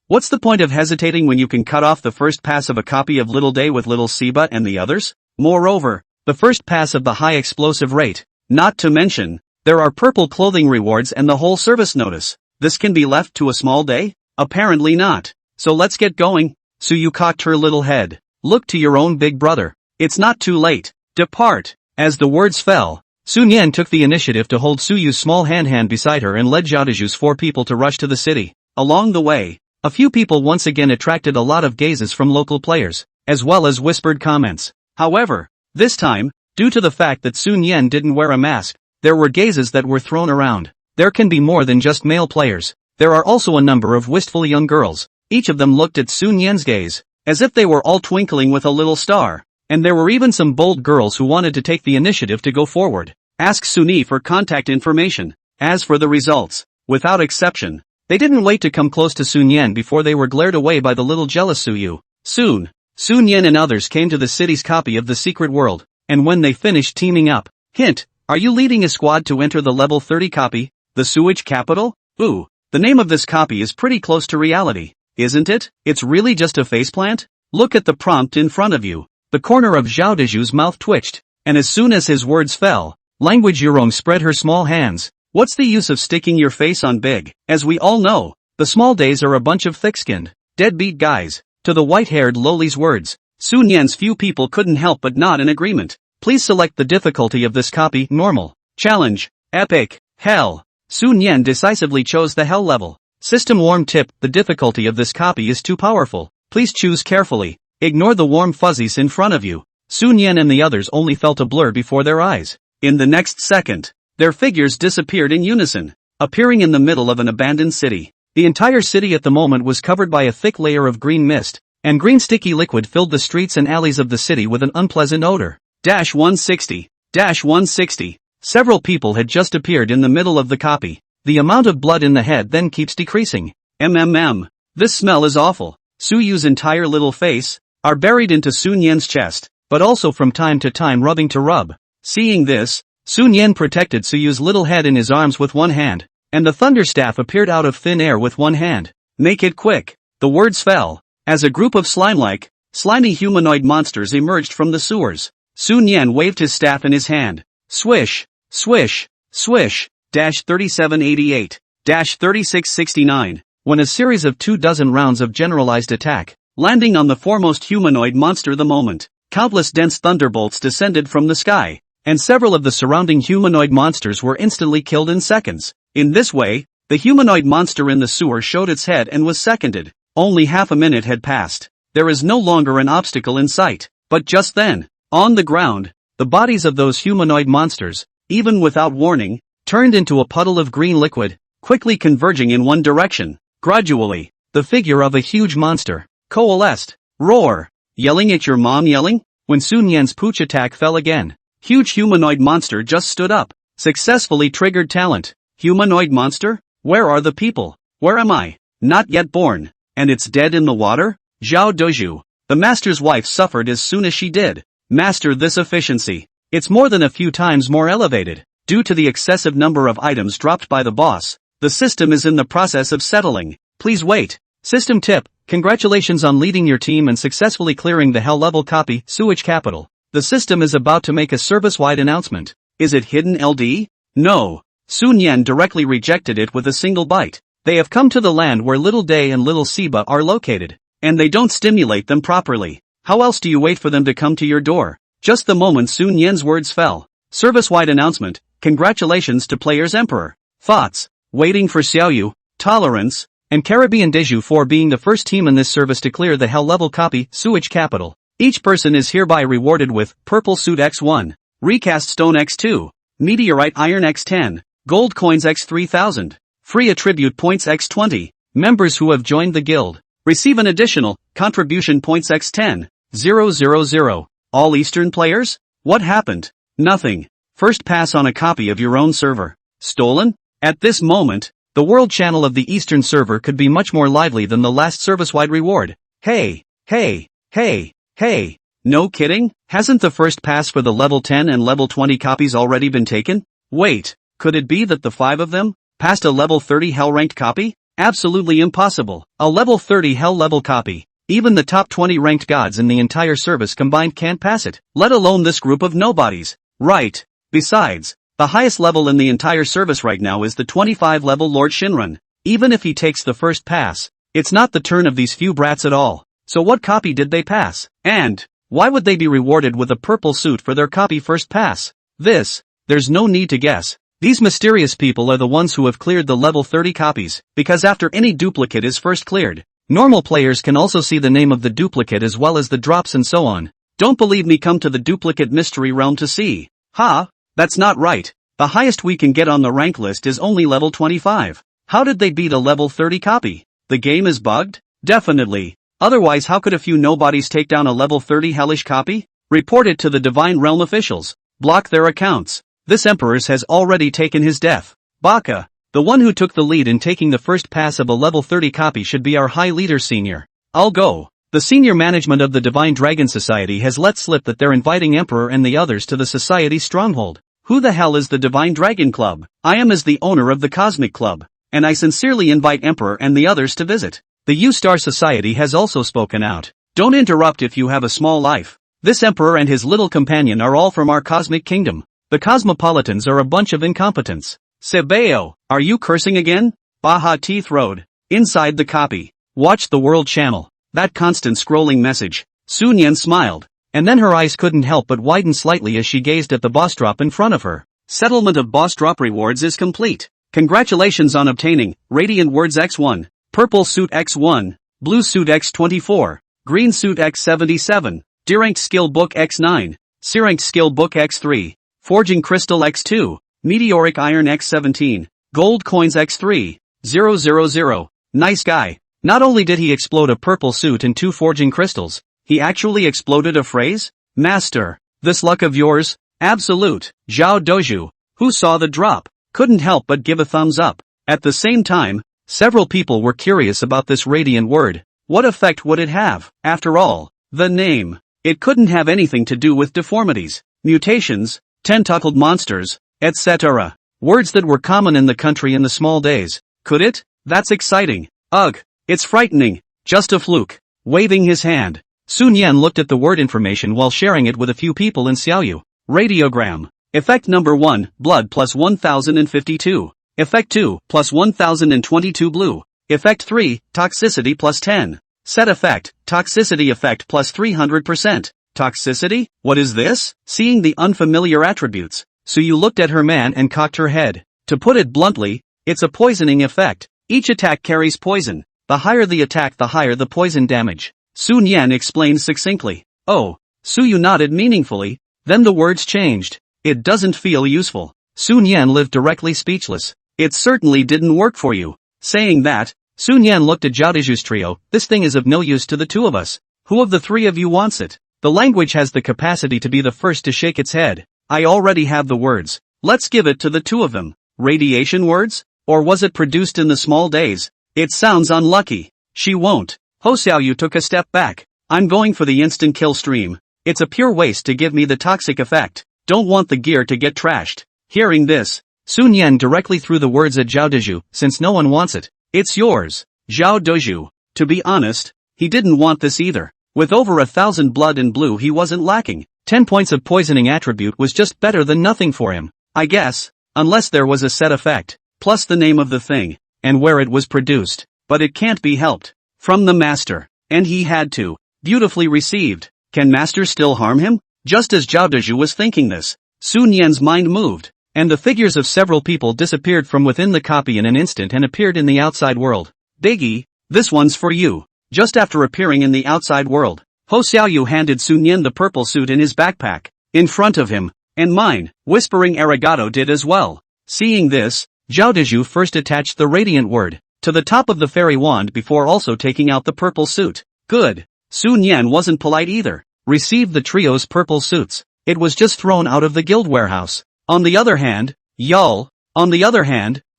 What's the point of hesitating when you can cut off the first pass of a copy of Little Day with Little Siba and the others? Moreover, the first pass of the high explosive rate. Not to mention, there are purple clothing rewards and the whole service notice. This can be left to a small day? Apparently not. So let's get going. Su Yu cocked her little head. Look to your own big brother. It's not too late. Depart. As the words fell, Sun Yan took the initiative to hold Su Yu's small hand beside her and led Zhaodaju's four people to rush to the city. Along the way, a few people once again attracted a lot of gazes from local players, as well as whispered comments. However, this time, due to the fact that Sun Yan didn't wear a mask, there were gazes that were thrown around. There can be more than just male players. There are also a number of wistful young girls. Each of them looked at Sun Yan's gaze, as if they were all twinkling with a little star. And there were even some bold girls who wanted to take the initiative to go forward. Ask Suni for contact information. As for the results, without exception, they didn't wait to come close to Sun Yan before they were glared away by the little jealous Su Yu. Soon, Sun Yan and others came to the city's copy of the secret world, and when they finished teaming up, hint, are you leading a squad to enter the level 30 copy, the sewage capital? Ooh, the name of this copy is pretty close to reality, isn't it? It's really just a faceplant? Look at the prompt in front of you. The corner of Zhaodaju's mouth twitched, and as soon as his words fell, Language Yurong spread her small hands. What's the use of sticking your face on big? As we all know, the small days are a bunch of thick-skinned, deadbeat guys. To the white-haired lowly's words, Sun Yan's few people couldn't help but nod in agreement. Please select the difficulty of this copy, normal, challenge, epic, hell. Sun Yan decisively chose the hell level. System warm tip, the difficulty of this copy is too powerful. Please choose carefully. Ignore the warm fuzzies in front of you. Sun Yan and the others only felt a blur before their eyes. In the next second, their figures disappeared in unison, appearing in the middle of an abandoned city. The entire city at the moment was covered by a thick layer of green mist, and green sticky liquid filled the streets and alleys of the city with an unpleasant odor. 160. 160. Several people had just appeared in the middle of the copy. The amount of blood in the head then keeps decreasing. This smell is awful. Su Yu's entire little face are buried into Sun Yan's chest, but also from time to time rubbing to rub. Seeing this, Sun Yan protected Su Yu's little head in his arms with one hand, and the thunder staff appeared out of thin air with one hand. Make it quick. The words fell, as a group of slimy humanoid monsters emerged from the sewers. Sun Yan waved his staff in his hand. Swish, swish, swish. 3788. 3669. When a series of 24 rounds of generalized attack, landing on the foremost humanoid monster the moment, countless dense thunderbolts descended from the sky, and several of the surrounding humanoid monsters were instantly killed in seconds. In this way, the humanoid monster in the sewer showed its head and was seconded. Only half a minute had passed. There is no longer an obstacle in sight. But just then, on the ground, the bodies of those humanoid monsters, even without warning, turned into a puddle of green liquid, quickly converging in one direction. Gradually, the figure of a huge monster coalesced. Roar! Yelling at your mom yelling? When Sun Yan's pooch attack fell again, huge humanoid monster just stood up. Successfully triggered talent. Humanoid monster? Where are the people? Where am I? Not yet born. And it's dead in the water? Zhao Doju, the master's wife, suffered as soon as she did master this efficiency. It's more than a few times more elevated. Due to the excessive number of items dropped by the boss, the system is in the process of settling. Please wait. System tip, congratulations on leading your team and successfully clearing the hell level copy, sewage capital. The system is about to make a service-wide announcement. Is it hidden LD? No. Sun Yan directly rejected it with a single bite. They have come to the land where Little Day and Little Siba are located, and they don't stimulate them properly. How else do you wait for them to come to your door? Just the moment Sun Yan's words fell. Service-wide announcement, congratulations to Players Emperor. Thoughts, waiting for Xiaoyu, Tolerance, and Caribbean Deju for being the first team in this service to clear the hell level copy, sewage capital. Each person is hereby rewarded with Purple Suit X1, Recast Stone X2, Meteorite Iron X10, Gold Coins X3000, Free Attribute Points X20. Members who have joined the guild receive an additional Contribution Points X10, 000. All Eastern players? What happened? Nothing. First pass on a copy of your own server. Stolen? At this moment, The world channel of the Eastern server could be much more lively than the last service-wide reward. Hey, hey, hey, hey. No kidding? Hasn't the first pass for the level 10 and level 20 copies already been taken? Wait, could it be that the 5 of them passed a level 30 hell-ranked copy? Absolutely impossible. A level 30 hell-level copy. Even the top 20 ranked gods in the entire service combined can't pass it, let alone this group of nobodies. Right. Besides, the highest level in the entire service right now is the 25 level Lord Shinran. Even if he takes the first pass, it's not the turn of these few brats at all. So what copy did they pass? And why would they be rewarded with a purple suit for their copy first pass? There's no need to guess. These mysterious people are the ones who have cleared the level 30 copies, because after any duplicate is first cleared, normal players can also see the name of the duplicate as well as the drops and so on. Don't believe me? Come to the duplicate mystery realm to see. Ha! That's not right. The highest we can get on the rank list is only level 25. How did they beat a level 30 copy? The game is bugged? Definitely. Otherwise how could a few nobodies take down a level 30 hellish copy? Report it to the Divine Realm officials. Block their accounts. This Emperor has already taken his death. Baka, the one who took the lead in taking the first pass of a level 30 copy should be our high leader senior. I'll go. The senior management of the Divine Dragon Society has let slip that they're inviting Emperor and the others to the society's stronghold. Who the hell is the Divine Dragon Club? I am as the owner of the Cosmic Club, and I sincerely invite Emperor and the others to visit. The U-Star Society has also spoken out. Don't interrupt if you have a small life. This Emperor and his little companion are all from our Cosmic Kingdom. The Cosmopolitans are a bunch of incompetents. Sebeo, are you cursing again? Baha Teeth Road. Inside the copy. Watch the World Channel. That constant scrolling message. Sun Yan smiled, and then her eyes couldn't help but widen slightly as she gazed at the boss drop in front of her. Settlement of boss drop rewards is complete. Congratulations on obtaining Radiant Words X1. Purple Suit X1, Blue Suit X24, Green Suit X77, D-Ranked Skill Book X9, C-Ranked Skill Book X3, Forging Crystal X2, Meteoric Iron X17, Gold Coins X3, 000. Nice guy. Not only did he explode a purple suit and 2 forging crystals, he actually exploded a phrase? Master, this luck of yours? Absolute. Zhao Doju, who saw the drop, couldn't help but give a thumbs up. At the same time, several people were curious about this radiant word. What effect would it have? After all, the name. It couldn't have anything to do with deformities, mutations, tentacled monsters, etc. Words that were common in the country in the small days. Could it? That's exciting. Ugh, it's frightening. Just a fluke. Waving his hand, Sun Yan looked at the word information while sharing it with a few people in Xiaoyu. Radiogram. Effect number 1, blood plus 1052. Effect 2, plus 1022 blue. Effect 3, toxicity plus 10. Set effect, toxicity effect plus 300%. Toxicity? What is this? Seeing the unfamiliar attributes, Suyu looked at her man and cocked her head. To put it bluntly, it's a poisoning effect. Each attack carries poison. The higher the attack, the higher the poison damage. Sun Yan explained succinctly. Oh, Suyu nodded meaningfully, then the words changed. It doesn't feel useful. Sun Yan lived directly speechless. It certainly didn't work for you. Saying that, Sun Yan looked at Zhao Deju's trio. This thing is of no use to the two of us. Who of the three of you wants it? The language has the capacity to be the first to shake its head. I already have the words. Let's give it to the two of them. Radiation words? Or was it produced in the small days? It sounds unlucky. She won't. Ho Xiaoyu took a step back. I'm going for the instant kill stream. It's a pure waste to give me the toxic effect. Don't want the gear to get trashed. Hearing this, Sun Yan directly threw the words at Zhao Deju. Since no one wants it, it's yours. Zhao Doju. To be honest, he didn't want this either. With over 1,000 blood and blue he wasn't lacking. 10 points of poisoning attribute was just better than nothing for him. I guess, unless there was a set effect, plus the name of the thing, and where it was produced. But it can't be helped. From the master. And he had to. Beautifully received. Can master still harm him? Just as Zhao Deju was thinking this, Sun Yan's mind moved, and the figures of several people disappeared from within the copy in an instant and appeared in the outside world. Biggie, this one's for you. Just after appearing in the outside world, Ho Xiaoyu handed Sun Yan the purple suit in his backpack. In front of him, and mine, whispering arigato did as well. Seeing this, Zhao Deju first attached the radiant word to the top of the fairy wand before also taking out the purple suit. Good. Sun Yan wasn't polite either. Received the trio's purple suits. It was just thrown out of the guild warehouse. On the other hand,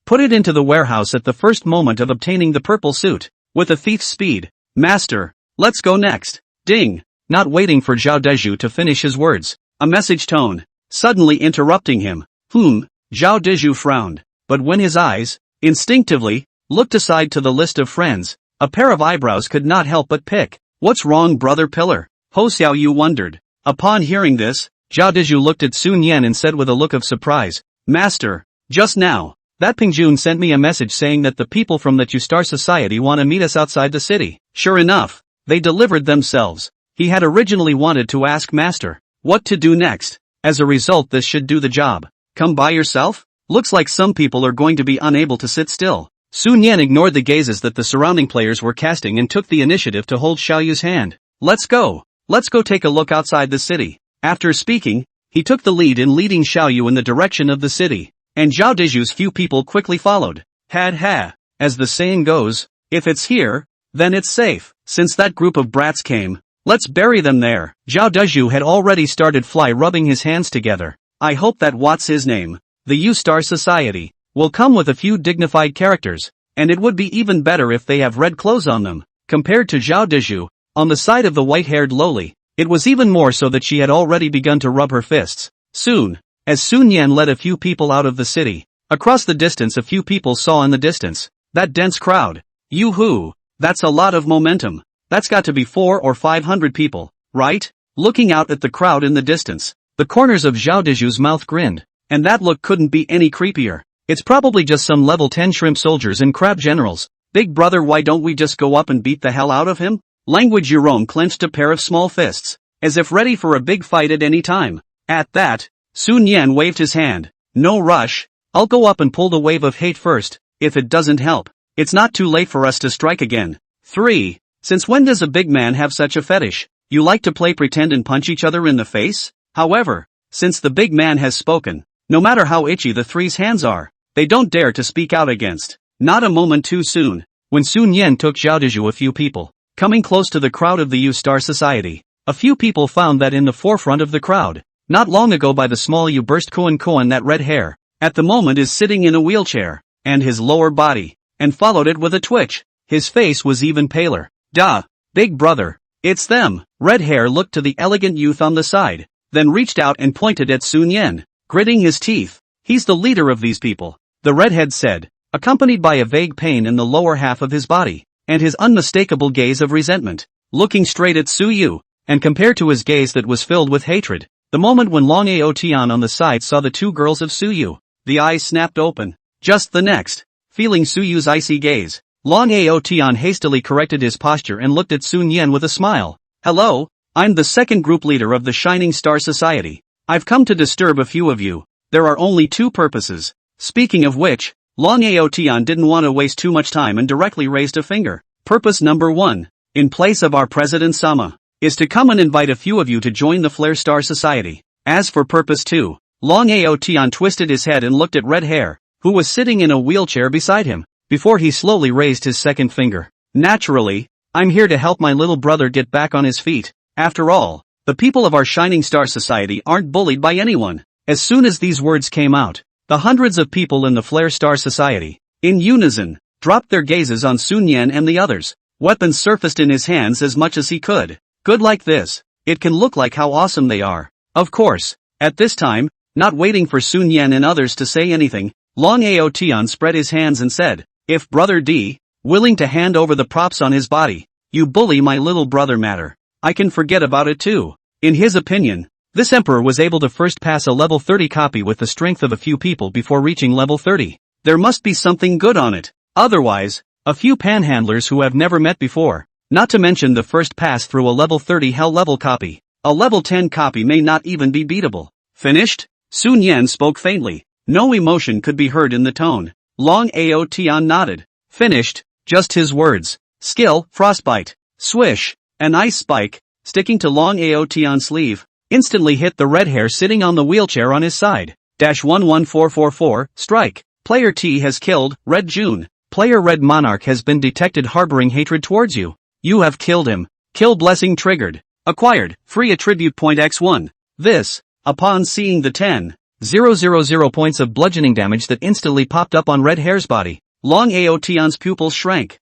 Put it into the warehouse at the first moment of obtaining the purple suit. With a thief's speed. Master. Let's go next. Ding. Not waiting for Zhao Deju to finish his words. A message tone. Suddenly interrupting him. Zhao Deju frowned. But when his eyes, instinctively, looked aside to the list of friends, a pair of eyebrows could not help but pick. What's wrong, brother Pillar? Ho Xiao Yu wondered. Upon hearing this, Zhao Deju looked at Sun Yan and said with a look of surprise. Master. Just now, that Pingjun sent me a message saying that the people from the Two-Star Society want to meet us outside the city. Sure enough, they delivered themselves. He had originally wanted to ask Master what to do next. As a result, this should do the job. Come by yourself? Looks like some people are going to be unable to sit still. Sun Yan ignored the gazes that the surrounding players were casting and took the initiative to hold Xiao Yu's hand. Let's go take a look outside the city. After speaking, he took the lead in leading Xiao Yu in the direction of the city, and Zhao Deju's few people quickly followed. As the saying goes, if it's here, then it's safe. Since that group of brats came, let's bury them there. Zhao Deju had already started rubbing his hands together. I hope that what's his name, the U-Star Society, will come with a few dignified characters, and it would be even better if they have red clothes on them. Compared to Zhao Deju, on the side of the white-haired lowly, it was even more so that she had already begun to rub her fists. Soon, as Sun Yan led a few people out of the city, across the distance a few people saw in the distance that dense crowd. Yoo-hoo, that's a lot of momentum. That's got to be 400 or 500 people, right? Looking out at the crowd in the distance, the corners of Zhao Deju's mouth grinned, and that look couldn't be any creepier. It's probably just some level 10 shrimp soldiers and crab generals. Big brother, why don't we just go up and beat the hell out of him? Language Jerome clenched a pair of small fists, as if ready for a big fight at any time. At that, Sun Yan waved his hand. No rush, I'll go up and pull the wave of hate first. If it doesn't help, it's not too late for us to strike again. 3. Since when does a big man have such a fetish? You like to play pretend and punch each other in the face? However, since the big man has spoken, no matter how itchy the three's hands are, they don't dare to speak out against. Not a moment too soon, when Sun Yan took Zhao Deju a few people, coming close to the crowd of the U-Star Society, a few people found that in the forefront of the crowd, not long ago by the small Yu burst Koan that red hair, at the moment is sitting in a wheelchair, and his lower body, and followed it with a twitch. His face was even paler. Duh, big brother, it's them. Red hair looked to the elegant youth on the side, then reached out and pointed at Sun Yan, gritting his teeth. He's the leader of these people, the redhead said, accompanied by a vague pain in the lower half of his body, and his unmistakable gaze of resentment, looking straight at Su Yu, and compared to his gaze that was filled with hatred, the moment when Long Aotian on the side saw the two girls of Su Yu, the eyes snapped open. Just the next, feeling Su Yu's icy gaze, Long Aotian hastily corrected his posture and looked at Sun Yan with a smile. Hello, I'm the second group leader of the Shining Star Society. I've come to disturb a few of you. There are only two purposes. Speaking of which, Long Aotian didn't want to waste too much time and directly raised a finger. Purpose number 1, in place of our President Sama, is to come and invite a few of you to join the Flare Star Society. As for purpose 2, Long Aotian twisted his head and looked at Red Hair, who was sitting in a wheelchair beside him, before he slowly raised his second finger. Naturally, I'm here to help my little brother get back on his feet. After all, the people of our Shining Star Society aren't bullied by anyone. As soon as these words came out, the hundreds of people in the Flare Star Society, in unison, dropped their gazes on Sun Yan and the others. Weapons surfaced in his hands as much as he could. Good like this, it can look like how awesome they are. Of course, at this time, not waiting for Sun Yan and others to say anything, Long Aotian spread his hands and said, if Brother D, willing to hand over the props on his body, you bully my little brother matter, I can forget about it too. In his opinion, this emperor was able to first pass a level 30 copy with the strength of a few people before reaching level 30. There must be something good on it. Otherwise, a few panhandlers who have never met before, not to mention the first pass through a level 30 hell level copy, a level 10 copy may not even be beatable. Finished? Sun Yan spoke faintly. No emotion could be heard in the tone. Long Aotian nodded. Finished, just his words. Skill, frostbite. Swish, an ice spike, sticking to Long Aotian's sleeve, instantly hit the red hair sitting on the wheelchair on his side. -11444, strike. Player T has killed, Red June. Player Red Monarch has been detected harboring hatred towards you. You have killed him. Kill blessing triggered. Acquired, free attribute point X1. This, upon seeing the 10 000 points of bludgeoning damage that instantly popped up on Red Hair's body. Long Aotion's pupils shrank.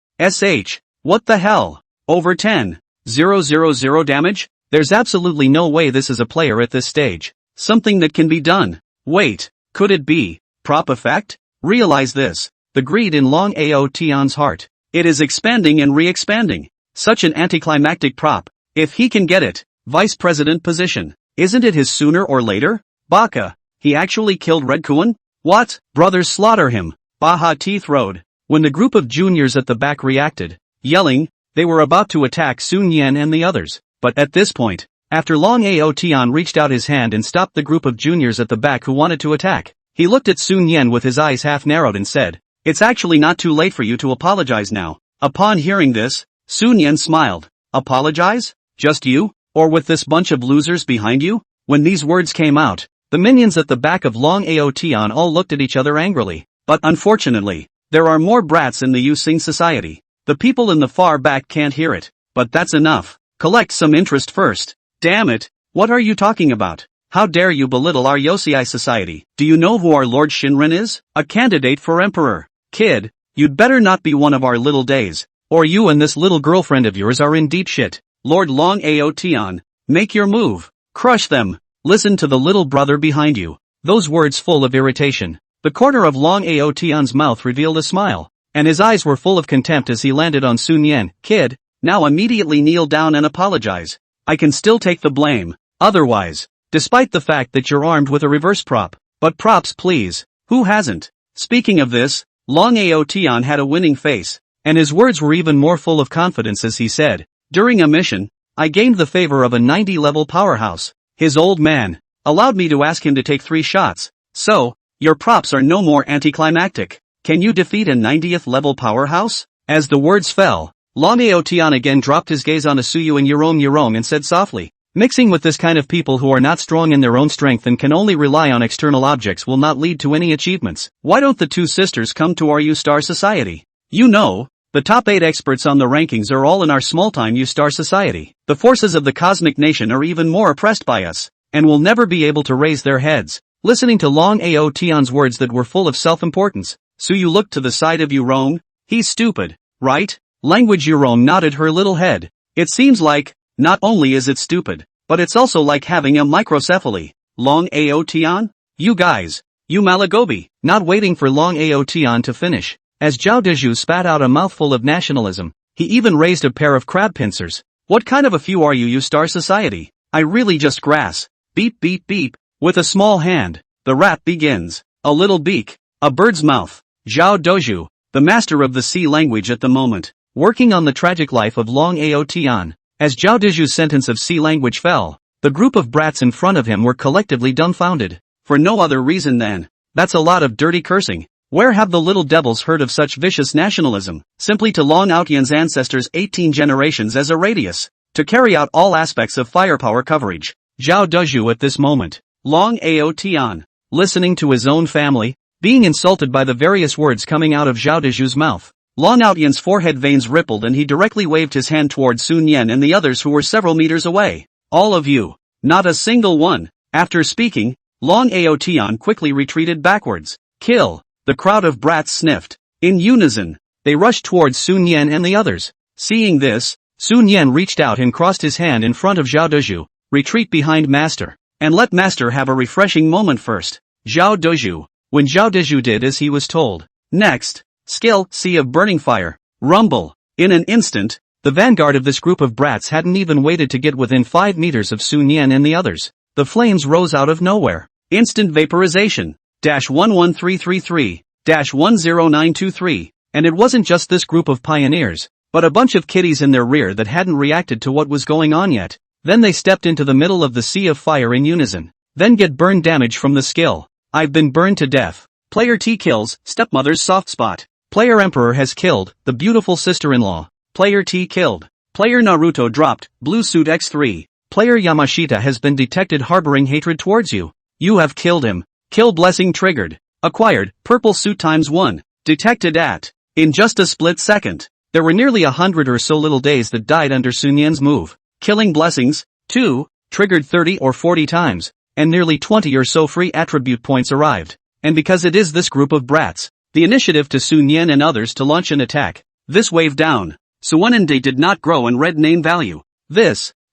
What the hell? Over 10,000 damage? There's absolutely no way this is a player at this stage. Something that can be done. Wait, could it be prop effect? Realize this. The greed in Long Aotion's heart. It is expanding and re-expanding. Such an anticlimactic prop. If he can get it, vice president position. Isn't it his sooner or later? Baka. He actually killed Red Kuan? What? Brothers slaughter him. Baha Teeth Road. When the group of juniors at the back reacted, yelling, they were about to attack Sun Yan and the others. But at this point, after Long Aotion reached out his hand and stopped the group of juniors at the back who wanted to attack, he looked at Sun Yan with his eyes half narrowed and said, "It's actually not too late for you to apologize now." Upon hearing this, Sun Yan smiled. Apologize? Just you? Or with this bunch of losers behind you? When these words came out, the minions at the back of Long Aotion all looked at each other angrily. But unfortunately, there are more brats in the Yu Sing society. The people in the far back can't hear it. But that's enough. Collect some interest first. Damn it, what are you talking about? How dare you belittle our Yosei society? Do you know who our Lord Shinran is? A candidate for emperor. Kid, you'd better not be one of our little days, or you and this little girlfriend of yours are in deep shit. Lord Long Aotion, make your move. Crush them. Listen to the little brother behind you. Those words full of irritation. The corner of Long Aotion's mouth revealed a smile, and his eyes were full of contempt as he landed on Sun Yan. Kid, now immediately kneel down and apologize. I can still take the blame, otherwise, despite the fact that you're armed with a reverse prop. But props please, who hasn't? Speaking of this, Long Aotion had a winning face, and his words were even more full of confidence as he said, during a mission, I gained the favor of a 90-level powerhouse. His old man allowed me to ask him to take 3 shots. So, your props are no more anticlimactic. Can you defeat a 90th level powerhouse? As the words fell, Long Aotion again dropped his gaze on Asuyu and Yerome and said softly, mixing with this kind of people who are not strong in their own strength and can only rely on external objects will not lead to any achievements. Why don't the 2 sisters come to our U-Star society? You know, the top 8 experts on the rankings are all in our small-time U-Star society. The forces of the cosmic nation are even more oppressed by us, and will never be able to raise their heads. Listening to Long Aotion's words that were full of self-importance, Suyu looked to the side of Yerome. He's stupid, right? Language. Yerome nodded her little head. It seems like, not only is it stupid, but it's also like having a microcephaly. Long Aotion? You guys, you Malagobi. Not waiting for Long Aotion to finish, as Zhao Deju spat out a mouthful of nationalism, he even raised a pair of crab pincers. What kind of a few are you, U-Star society? I really just grass. Beep beep beep. With a small hand, the rap begins. A little beak, a bird's mouth. Zhao Doju, the master of the sea language at the moment, working on the tragic life of Long Aotion. As Zhao Deju's sentence of sea language fell, the group of brats in front of him were collectively dumbfounded. For no other reason than, that's a lot of dirty cursing. Where have the little devils heard of such vicious nationalism? Simply to Long Aotion's ancestors 18 generations as a radius, to carry out all aspects of firepower coverage. Zhao Doju at this moment. Long Aotion, listening to his own family, being insulted by the various words coming out of Zhao Deju's mouth. Long Aotion's forehead veins rippled and he directly waved his hand towards Sun Yan and the others who were several meters away. All of you. Not a single one. After speaking, Long Aotion quickly retreated backwards. Kill. The crowd of brats sniffed. In unison, they rushed towards Sun Yan and the others. Seeing this, Sun Yan reached out and crossed his hand in front of Zhao Deju. Retreat behind Master. And let Master have a refreshing moment first. Zhao Doju. When Zhao Deju did as he was told. Next, skill, sea of burning fire. Rumble. In an instant, the vanguard of this group of brats hadn't even waited to get within 5 meters of Sun Yan and the others. The flames rose out of nowhere. Instant vaporization. -11333, -10923. And it wasn't just this group of pioneers, but a bunch of kiddies in their rear that hadn't reacted to what was going on yet. Then they stepped into the middle of the sea of fire in unison. Then get burned damage from the skill. I've been burned to death. Player T kills, stepmother's soft spot. Player Emperor has killed, the beautiful sister-in-law. Player T killed. Player Naruto dropped, blue suit X3. Player Yamashita has been detected harboring hatred towards you. You have killed him. Kill blessing triggered. Acquired, purple suit ×1. Detected at. In just a split second. There were nearly 100 or so little days that died under Sun Yan's move. Killing blessings, 2, triggered 30 or 40 times. and nearly 20 or so free attribute points arrived. And because it is this group of brats, the initiative to Sun Yan and others to launch an attack, this wave down. Suwonende did not grow in red name value.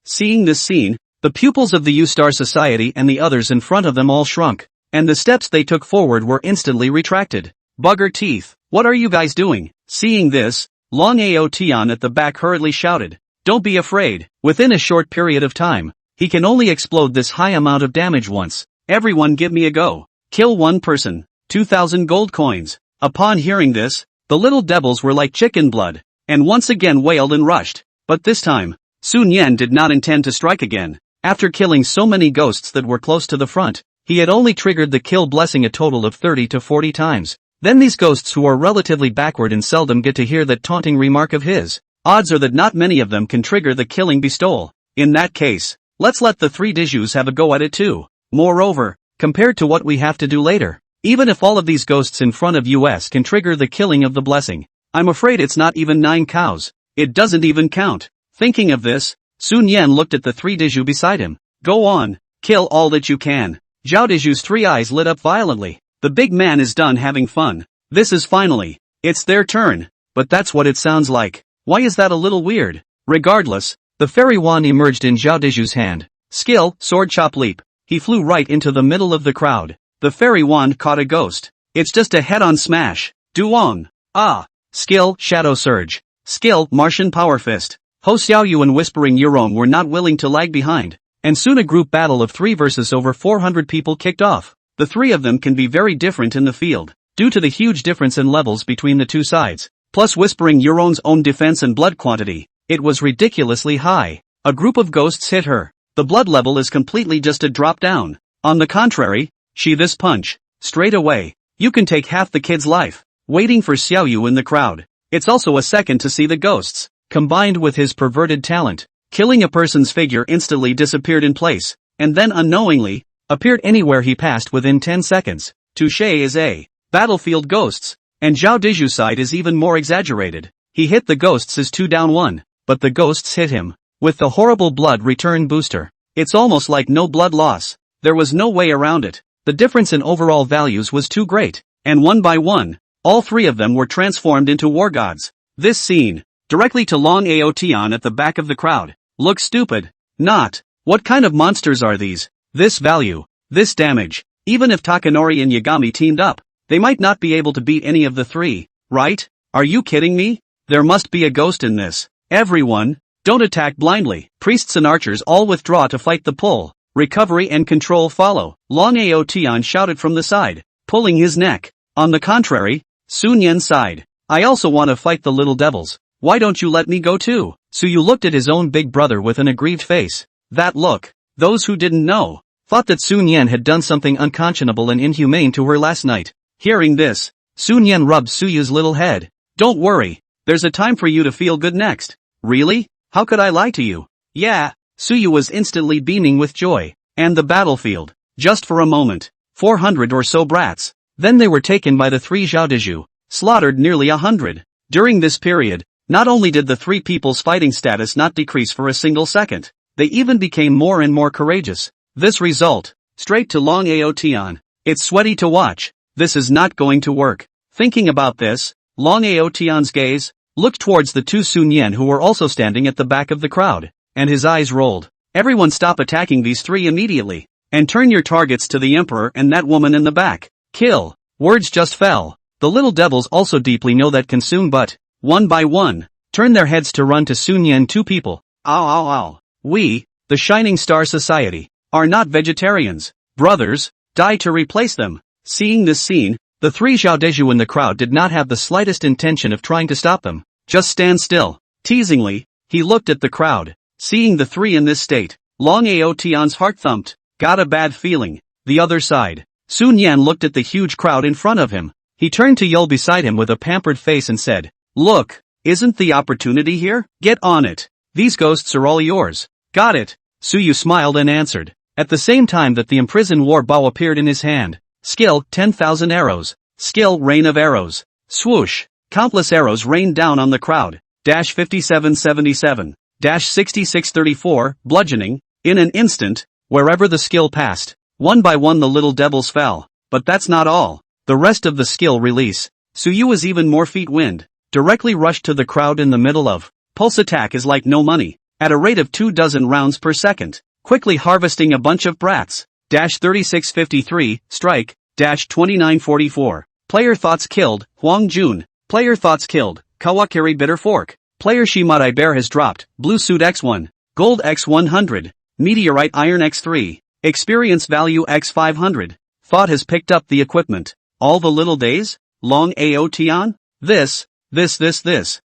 Seeing this scene, the pupils of the U-Star Society and the others in front of them all shrunk, and the steps they took forward were instantly retracted. Bugger teeth, what are you guys doing? Seeing this, Long Aotian at the back hurriedly shouted, don't be afraid. Within a short period of time, he can only explode this high amount of damage once. Everyone give me a go. Kill one person. 2,000 gold coins. Upon hearing this, the little devils were like chicken blood, and once again wailed and rushed. But this time, Sun Yan did not intend to strike again. After killing so many ghosts that were close to the front, he had only triggered the kill blessing a total of 30 to 40 times. Then these ghosts who are relatively backward and seldom get to hear that taunting remark of his. Odds are that not many of them can trigger the killing bestowal. In that case, let's let the 3 Dijus have a go at it too. Moreover, compared to what we have to do later, even if all of these ghosts in front of us can trigger the killing of the blessing, I'm afraid it's not even 9 cows. It doesn't even count. Thinking of this, Sun Yan looked at the 3 Diju beside him. Go on, kill all that you can. Zhao Diju's 3 eyes lit up violently. The big man is done having fun. This is finally, it's their turn. But that's what it sounds like. Why is that a little weird? Regardless, the fairy wand emerged in Zhao Diju's hand. Skill, sword chop leap. He flew right into the middle of the crowd. The fairy wand caught a ghost. It's just a head-on smash. Duong. Ah. Skill, shadow surge. Skill, Martian power fist. Ho Xiaoyu and Whispering Yurong were not willing to lag behind, and soon a group battle of 3 versus over 400 people kicked off. The 3 of them can be very different in the field, due to the huge difference in levels between the 2 sides, plus Whispering Yurong's own defense and blood quantity. It was ridiculously high. A group of ghosts hit her. The blood level is completely just a drop down. On the contrary, she this punch. Straight away. You can take half the kid's life. Waiting for Xiaoyu in the crowd. It's also a second to see the ghosts. Combined with his perverted talent, killing a person's figure instantly disappeared in place, and then unknowingly, appeared anywhere he passed within 10 seconds. Touche is a battlefield ghosts, and Zhao Diju's side is even more exaggerated. He hit the ghosts as 2 down 1, but the ghosts hit him with the horrible blood return booster. It's almost like no blood loss. There was no way around it. The difference in overall values was too great, and one by one, all 3 of them were transformed into war gods. This scene, directly to Long Aotian at the back of the crowd, looks stupid. Not. What kind of monsters are these? This value, this damage. Even if Takanori and Yagami teamed up, they might not be able to beat any of the 3, right? Are you kidding me? There must be a ghost in this. Everyone, don't attack blindly. Priests and archers all withdraw to fight the pull. Recovery and control follow. Long Aotian shouted from the side, pulling his neck. On the contrary, Sun Yan sighed. I also want to fight the little devils. Why don't you let me go too? Suyu looked at his own big brother with an aggrieved face. That look. Those who didn't know, thought that Sun Yan had done something unconscionable and inhumane to her last night. Hearing this, Sun Yan rubbed Suyu's little head. Don't worry. There's a time for you to feel good next. Really? How could I lie to you? Yeah. Suyu was instantly beaming with joy. And the battlefield. Just for a moment. 400 or so brats. Then they were taken by the 3 Zhao Diju. Slaughtered nearly 100. During this period, not only did the 3 people's fighting status not decrease for a single second, they even became more and more courageous. This result, straight to Long Aotian. It's sweaty to watch. This is not going to work. Thinking about this, Long Aotian's gaze looked towards the 2 Sun Yan who were also standing at the back of the crowd, and his eyes rolled. Everyone stop attacking these 3 immediately, and turn your targets to the Emperor and that woman in the back. Kill. Words just fell. The little devils also deeply know that consume but, one by one, turn their heads to run to Sun Yan. 2 people. Ow ow ow. We, the Shining Star Society, are not vegetarians. Brothers, die to replace them. Seeing this scene, the 3 Zhao Deju in the crowd did not have the slightest intention of trying to stop them. Just stand still. Teasingly, he looked at the crowd. Seeing the 3 in this state, Long Aotian's heart thumped. Got a bad feeling. The other side. Sun Yan looked at the huge crowd in front of him. He turned to Yul beside him with a pampered face and said, Look, isn't the opportunity here? Get on it. These ghosts are all yours. Got it. Suyu smiled and answered. At the same time that the imprisoned war bow appeared in his hand. Skill, 10,000 arrows. Skill, rain of arrows. Swoosh. Countless arrows rained down on the crowd. 5777. 6634, bludgeoning. In an instant, wherever the skill passed, One by one the little devils fell. But that's not all. The rest of the skill release. Suyu was even more feet wind. Directly rushed to the crowd in the middle of. Pulse attack is like no money. At a rate of 24 rounds per second. Quickly harvesting a bunch of brats. 3653, strike. 2944. Player thoughts killed, Huang Jun. Player thoughts killed, Kawakiri bitter fork. Player Shimadai bear has dropped, blue suit X1. Gold X100. Meteorite iron X3. Experience value X500. Thought has picked up the equipment. All the little days? Long Aotion? This.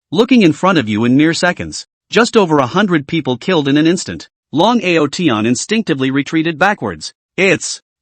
Looking in front of you in mere seconds. Just over 100 people killed in an instant. Long Aotion instinctively retreated backwards.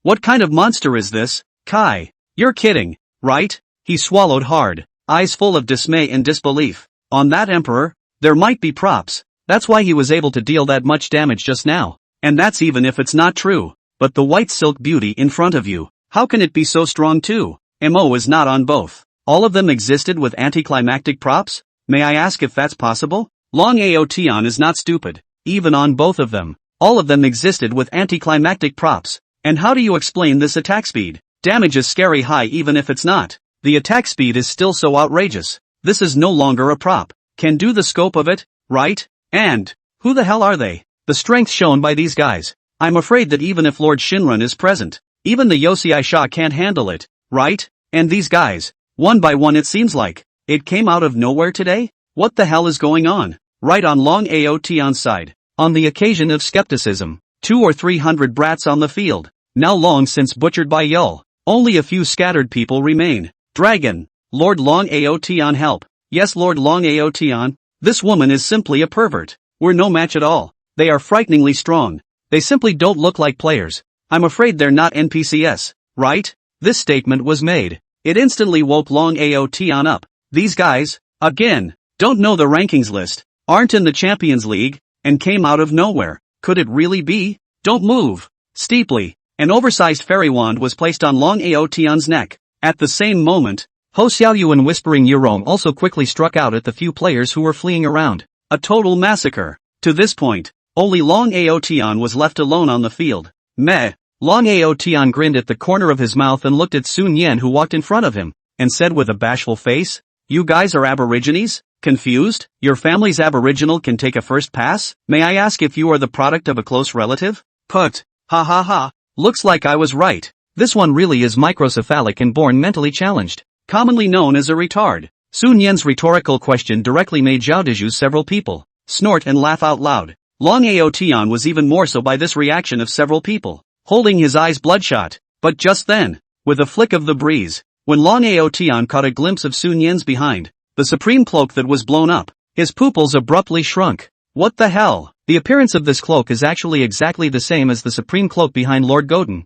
What kind of monster is this? Kai. You're kidding, right? He swallowed hard, eyes full of dismay and disbelief. On that emperor? There might be props. That's why he was able to deal that much damage just now. And that's even if it's not true. But the white silk beauty in front of you, how can it be so strong too? MO is not on both. All of them existed with anticlimactic props? May I ask if that's possible? Long Aotion is not stupid. Even on both of them. All of them existed with anticlimactic props. And how do you explain this attack speed? Damage is scary high even if it's not. The attack speed is still so outrageous. This is no longer a prop. Can do the scope of it, right? And, who the hell are they? The strength shown by these guys. I'm afraid that even if Lord Shinran is present, even the Yosei Sha can't handle it, right? And these guys, one by one it seems like, it came out of nowhere today? What the hell is going on? Right on Long Aotion's side. On the occasion of skepticism, 200 or 300 brats on the field, now long since butchered by Yul. Only a few scattered people remain. Dragon. Lord Long Aotion help. Yes Lord Long Aotion. This woman is simply a pervert. We're no match at all. They are frighteningly strong. They simply don't look like players. I'm afraid they're not NPCs, right? This statement was made. It instantly woke Long Aotion up. These guys, again, don't know the rankings list, aren't in the Champions League, and came out of nowhere. Could it really be? Don't move. Steeply. An oversized fairy wand was placed on Long Aotion's neck. At the same moment, Ho Xiaoyu and Whispering Yurong also quickly struck out at the few players who were fleeing around. A total massacre. To this point, only Long Aotion was left alone on the field. Meh. Long Aotion grinned at the corner of his mouth and looked at Sun Yan who walked in front of him, and said with a bashful face, "You guys are aborigines? Confused? Your family's aboriginal can take a first pass? May I ask if you are the product of a close relative?" Put. Ha ha ha. Looks like I was right. This one really is microcephalic and born mentally challenged. Commonly known as a retard. Sun Yan's rhetorical question directly made Zhao Deju's several people snort and laugh out loud. Long Aotion was even more so by this reaction of several people, holding his eyes bloodshot. But just then, with a flick of the breeze, when Long Aotion caught a glimpse of Sun Yan's behind, the supreme cloak that was blown up, his pupils abruptly shrunk. What the hell? The appearance of this cloak is actually exactly the same as the supreme cloak behind Lord Godin.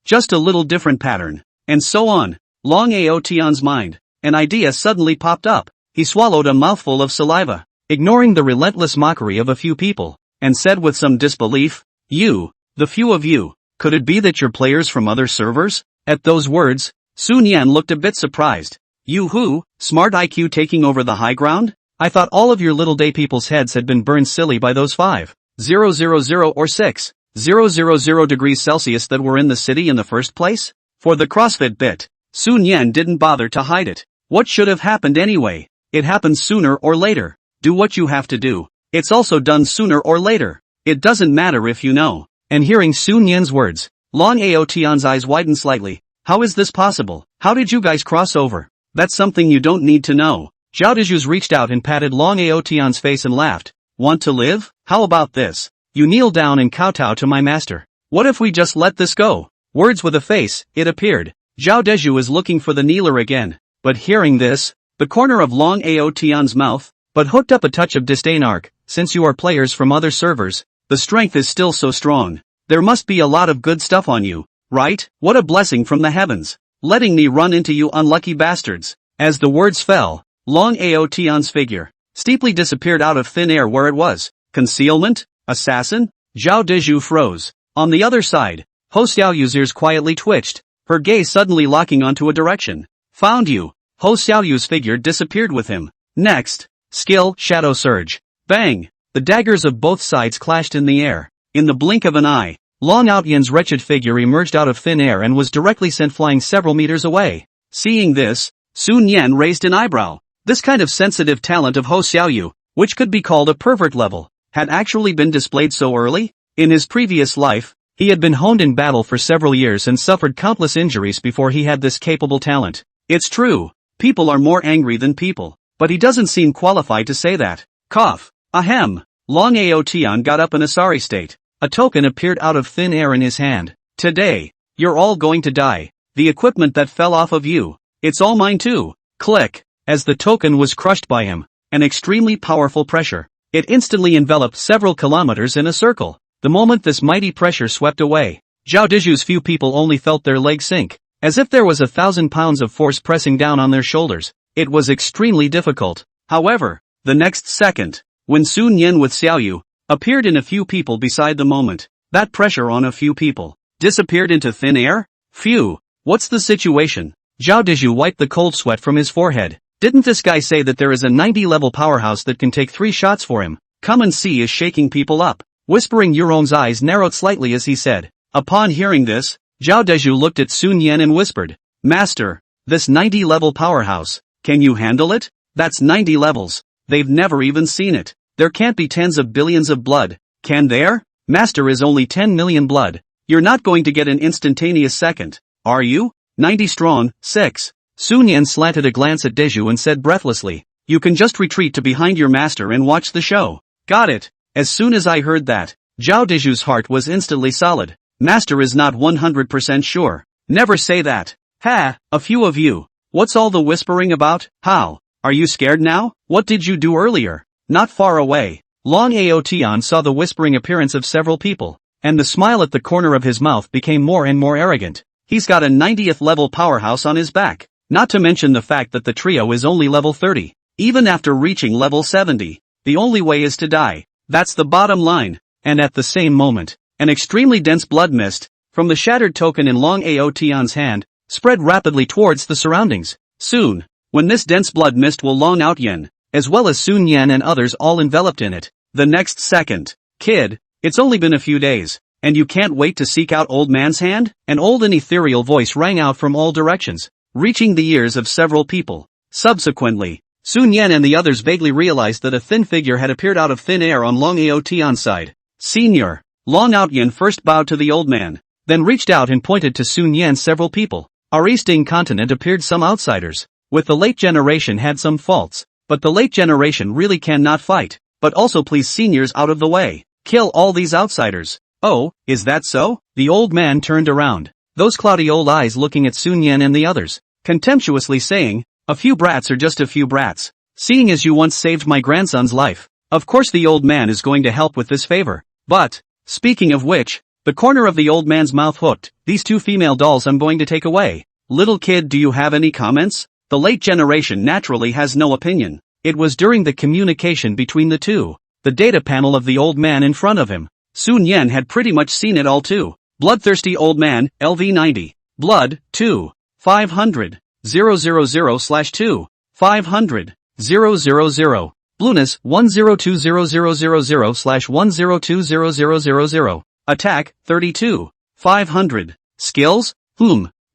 Just a little different pattern. And so on. Long Aotion's mind. An idea suddenly popped up. He swallowed a mouthful of saliva, ignoring the relentless mockery of a few people, and said with some disbelief, "You, the few of you, could it be that you're players from other servers?" At those words, Sun Yan looked a bit surprised. "You who? Smart IQ taking over the high ground? I thought all of your little day people's heads had been burned silly by those 5,000 or 6,000 degrees Celsius that were in the city in the first place?" For the CrossFit bit, Sun Yan didn't bother to hide it. What should have happened anyway? It happens sooner or later. Do what you have to do. It's also done sooner or later. It doesn't matter if you know. And hearing Sun Yan's words, Long Aotion's eyes widened slightly. How is this possible? How did you guys cross over? That's something you don't need to know. Zhao Deju's reached out and patted Long Aotion's face and laughed. Want to live? How about this? You kneel down and kowtow to my master. What if we just let this go? Words with a face, it appeared. Zhao Deju is looking for the kneeler again. But hearing this, the corner of Long Aotion's mouth, but hooked up a touch of disdain. Since you are players from other servers, the strength is still so strong. There must be a lot of good stuff on you, right? What a blessing from the heavens. Letting me run into you unlucky bastards. As the words fell, Long Aotion's figure steeply disappeared out of thin air where it was. Concealment? Assassin? Zhao Deju froze. On the other side, Ho Xiaoyu's ears quietly twitched, her gaze suddenly locking onto a direction. Found you. Ho Xiaoyu's figure disappeared with him. Next, skill, shadow surge. Bang! The daggers of both sides clashed in the air. In the blink of an eye, Long Outyan's wretched figure emerged out of thin air and was directly sent flying several meters away. Seeing this, Sun Yan raised an eyebrow. This kind of sensitive talent of Ho Xiaoyu, which could be called a pervert level, had actually been displayed so early? In his previous life, he had been honed in battle for several years and suffered countless injuries before he had this capable talent. It's true, people are more angry than people, but he doesn't seem qualified to say that. Cough. Ahem. Long Aotian got up in a sorry state. A token appeared out of thin air in his hand. Today, you're all going to die. The equipment that fell off of you, it's all mine too. Click. As the token was crushed by him, an extremely powerful pressure. It instantly enveloped several kilometers in a circle. The moment this mighty pressure swept away, Zhao Deju's few people only felt their legs sink, as if there was 1,000 pounds of force pressing down on their shoulders. It was extremely difficult. However, the next second, when Sun Yan with Xiaoyu appeared in a few people beside the moment, that pressure on a few people disappeared into thin air? Phew, what's the situation? Zhao Deju wiped the cold sweat from his forehead. Didn't this guy say that there is a 90-level powerhouse that can take 3 shots for him? Come and see is shaking people up. Whispering Euron's eyes narrowed slightly as he said. Upon hearing this, Zhao Deju looked at Sun Yan and whispered, Master, this 90-level powerhouse, can you handle it? That's 90 levels. They've never even seen it. There can't be tens of billions of blood, can there? Master is only 10 million blood. You're not going to get an instantaneous second, are you? 90 strong, 6. Sun Yan slanted a glance at Deju and said breathlessly, you can just retreat to behind your master and watch the show. Got it. As soon as I heard that, Zhao Deju's heart was instantly solid. Master is not 100% sure. Never say that. Ha, a few of you. What's all the whispering about? How? Are you scared now? What did you do earlier? Not far away. Long Aotian saw the whispering appearance of several people, and the smile at the corner of his mouth became more and more arrogant. He's got a 90th level powerhouse on his back, not to mention the fact that the trio is only level 30. Even after reaching level 70, the only way is to die. That's the bottom line. And at the same moment, an extremely dense blood mist, from the shattered token in Long Aotian's hand, spread rapidly towards the surroundings. Soon, when this dense blood mist will Long Outyan, as well as Sun Yan and others all enveloped in it. The next second, kid, it's only been a few days, and you can't wait to seek out old man's hand? An old and ethereal voice rang out from all directions, reaching the ears of several people. Subsequently, Sun Yan and the others vaguely realized that a thin figure had appeared out of thin air on Long Aotian's side. Senior. Long Outyan first bowed to the old man, then reached out and pointed to Sun Yan. Several people. Our eastern continent appeared some outsiders. With the late generation had some faults, but the late generation really cannot fight. But also please seniors out of the way. Kill all these outsiders. Oh, is that so? The old man turned around, those cloudy old eyes looking at Sun Yan and the others, contemptuously saying, a few brats are just a few brats. Seeing as you once saved my grandson's life, of course the old man is going to help with this favor. But, speaking of which, the corner of the old man's mouth hooked, these 2 female dolls I'm going to take away. Little kid, do you have any comments? The late generation naturally has no opinion. It was during the communication between the two, the data panel of the old man in front of him. Sun Yan had pretty much seen it all too. Bloodthirsty old man, LV90. Blood, 2. 500. 000/2. 500. 000. Blueness, 1020000/1020000. Attack, 32. 500. Skills?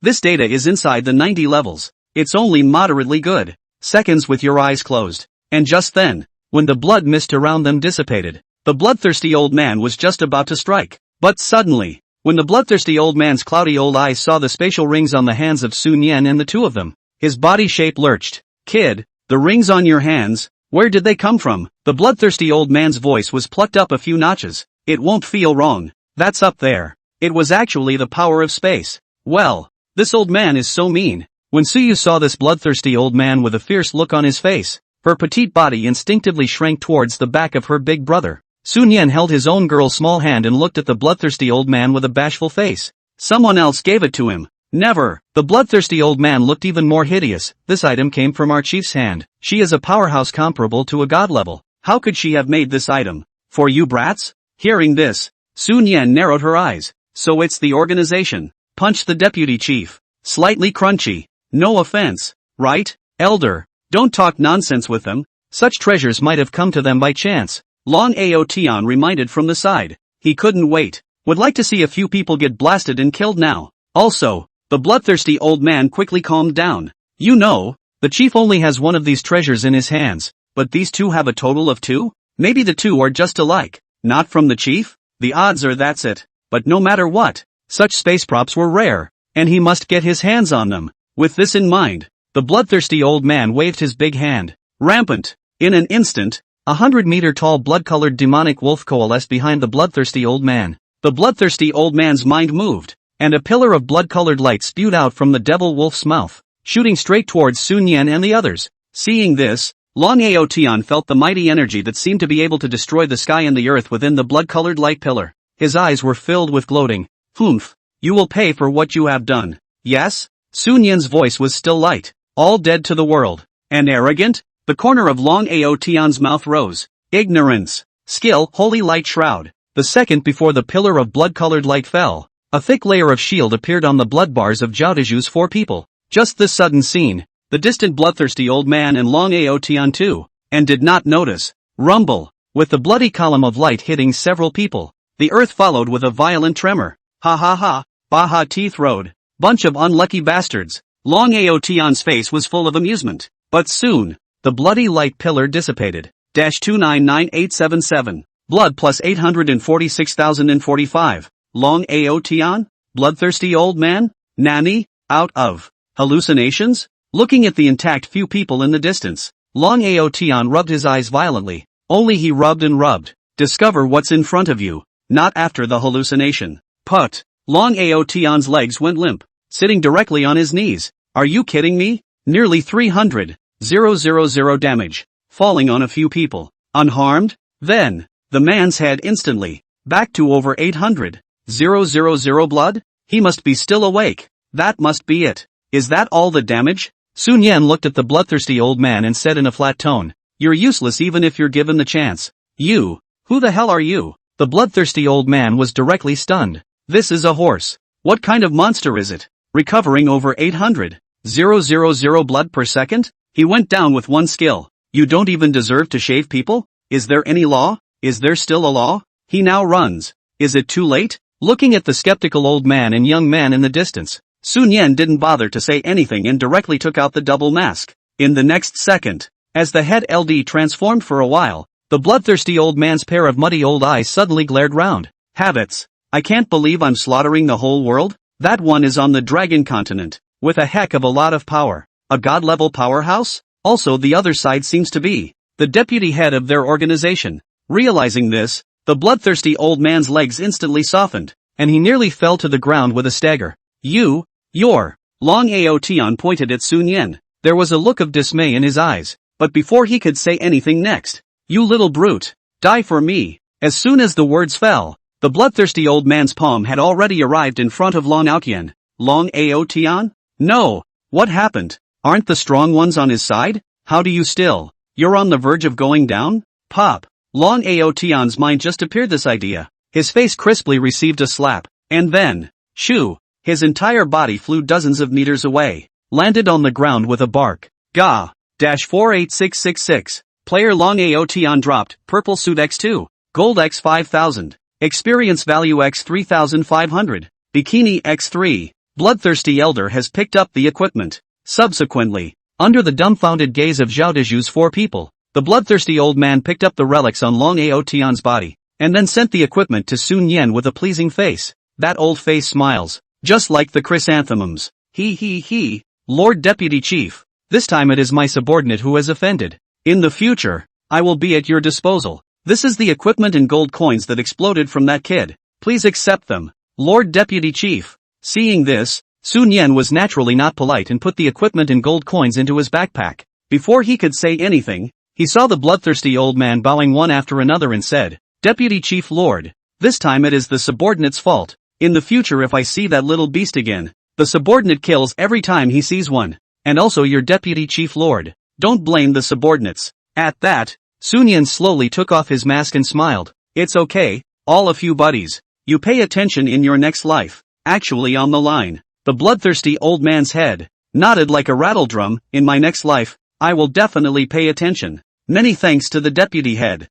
This data is inside the 90 levels. It's only moderately good. Seconds with your eyes closed. And just then, when the blood mist around them dissipated, the bloodthirsty old man was just about to strike. But suddenly, when the bloodthirsty old man's cloudy old eyes saw the spatial rings on the hands of Sun Yan and the 2 of them, his body shape lurched. Kid, the rings on your hands, where did they come from? The bloodthirsty old man's voice was plucked up a few notches. It won't feel wrong. That's up there. It was actually the power of space. Well, this old man is so mean. When Suyu saw this bloodthirsty old man with a fierce look on his face, her petite body instinctively shrank towards the back of her big brother. Sun Yan held his own girl's small hand and looked at the bloodthirsty old man with a bashful face. Someone else gave it to him. Never. The bloodthirsty old man looked even more hideous. This item came from our chief's hand. She is a powerhouse comparable to a god level. How could she have made this item? For you brats? Hearing this, Sun Yan narrowed her eyes. So it's the organization. Punch the deputy chief. Slightly crunchy. No offense. Right, elder? Don't talk nonsense with them. Such treasures might have come to them by chance. Long Aotian reminded from the side. He couldn't wait. Would like to see a few people get blasted and killed now. Also, the bloodthirsty old man quickly calmed down. You know, the chief only has one of these treasures in his hands, but these two have a total of 2? Maybe the two are just alike. Not from the chief? The odds are that's it. But no matter what, such space props were rare, and he must get his hands on them. With this in mind, the bloodthirsty old man waved his big hand. Rampant. In an instant, 100-meter-tall blood-colored demonic wolf coalesced behind the bloodthirsty old man. The bloodthirsty old man's mind moved, and a pillar of blood-colored light spewed out from the devil wolf's mouth, shooting straight towards Sun Yan and the others. Seeing this, Long Aotian felt the mighty energy that seemed to be able to destroy the sky and the earth within the blood-colored light pillar. His eyes were filled with gloating. Humph. You will pay for what you have done. Yes? Sun Yan's voice was still light. All dead to the world. And arrogant? The corner of Long Aotian's mouth rose. Ignorance. Skill, holy light shroud. The second before the pillar of blood-colored light fell, a thick layer of shield appeared on the blood bars of Zhao Deju's 4 people. Just this sudden scene, the distant bloodthirsty old man and Long Aotian too, and did not notice. Rumble. With the bloody column of light hitting several people, the earth followed with a violent tremor. Ha ha ha, Baha teeth rode. Bunch of unlucky bastards. Long Aotian's face was full of amusement. But soon, the bloody light pillar dissipated. 299877. Blood plus 846,045. Long Aotian? Bloodthirsty old man? Nani? Out of hallucinations? Looking at the intact few people in the distance, Long Aotian rubbed his eyes violently. Only he rubbed and rubbed. Discover what's in front of you. Not after the hallucination. Put. Long Aotian's legs went limp, sitting directly on his knees. Are you kidding me? Nearly 300,000 damage, falling on a few people. Unharmed? Then, the man's head instantly, back to over 800,000 blood? He must be still awake. That must be it. Is that all the damage? Sun Yan looked at the bloodthirsty old man and said in a flat tone, You're useless even if you're given the chance. You? Who the hell are you? The bloodthirsty old man was directly stunned. This is a horse. What kind of monster is it? Recovering over 800,000 blood per second? He went down with one skill. You don't even deserve to shave people? Is there any law? Is there still a law? He now runs. Is it too late? Looking at the skeptical old man and young man in the distance, Sun Yan didn't bother to say anything and directly took out the double mask. In the next second, as the head LD transformed for a while, the bloodthirsty old man's pair of muddy old eyes suddenly glared round. Habits. I can't believe I'm slaughtering the whole world? That one is on the Dragon Continent, with a heck of a lot of power. A god-level powerhouse? Also the other side seems to be the deputy head of their organization. Realizing this, the bloodthirsty old man's legs instantly softened, and he nearly fell to the ground with a stagger. You're. Long Aotian pointed at Sun Yan. There was a look of dismay in his eyes, but before he could say anything next, You little brute, die for me. As soon as the words fell, the bloodthirsty old man's palm had already arrived in front of Long Aotian. Long Aotian? No. What happened? Aren't the strong ones on his side? How do you still? You're on the verge of going down? Pop. Long Aotian's mind just appeared this idea. His face crisply received a slap, and then, shoo, his entire body flew dozens of meters away, landed on the ground with a bark. Gah. 48666. Player Long Aotian dropped, purple suit X2, gold X 5000, experience value X 3500, bikini X3. Bloodthirsty Elder has picked up the equipment. Subsequently, under the dumbfounded gaze of Zhao Deju's 4 people, the bloodthirsty old man picked up the relics on Long Aotian's body, and then sent the equipment to Sun Yan with a pleasing face. That old face smiles, just like the chrysanthemums. He, Lord Deputy Chief, this time it is my subordinate who has offended. In the future, I will be at your disposal. This is the equipment and gold coins that exploded from that kid. Please accept them, Lord Deputy Chief. Seeing this, Sun Yan was naturally not polite and put the equipment and gold coins into his backpack. Before he could say anything, he saw the bloodthirsty old man bowing one after another and said, Deputy Chief Lord, this time it is the subordinate's fault. In the future if I see that little beast again, the subordinate kills every time he sees one. And also your Deputy Chief Lord, don't blame the subordinates. At that, Sun Yan slowly took off his mask and smiled. It's okay, all of you buddies. You pay attention in your next life. Actually on the line. The bloodthirsty old man's head nodded like a rattle drum. In my next life, I will definitely pay attention. Many thanks to the deputy head.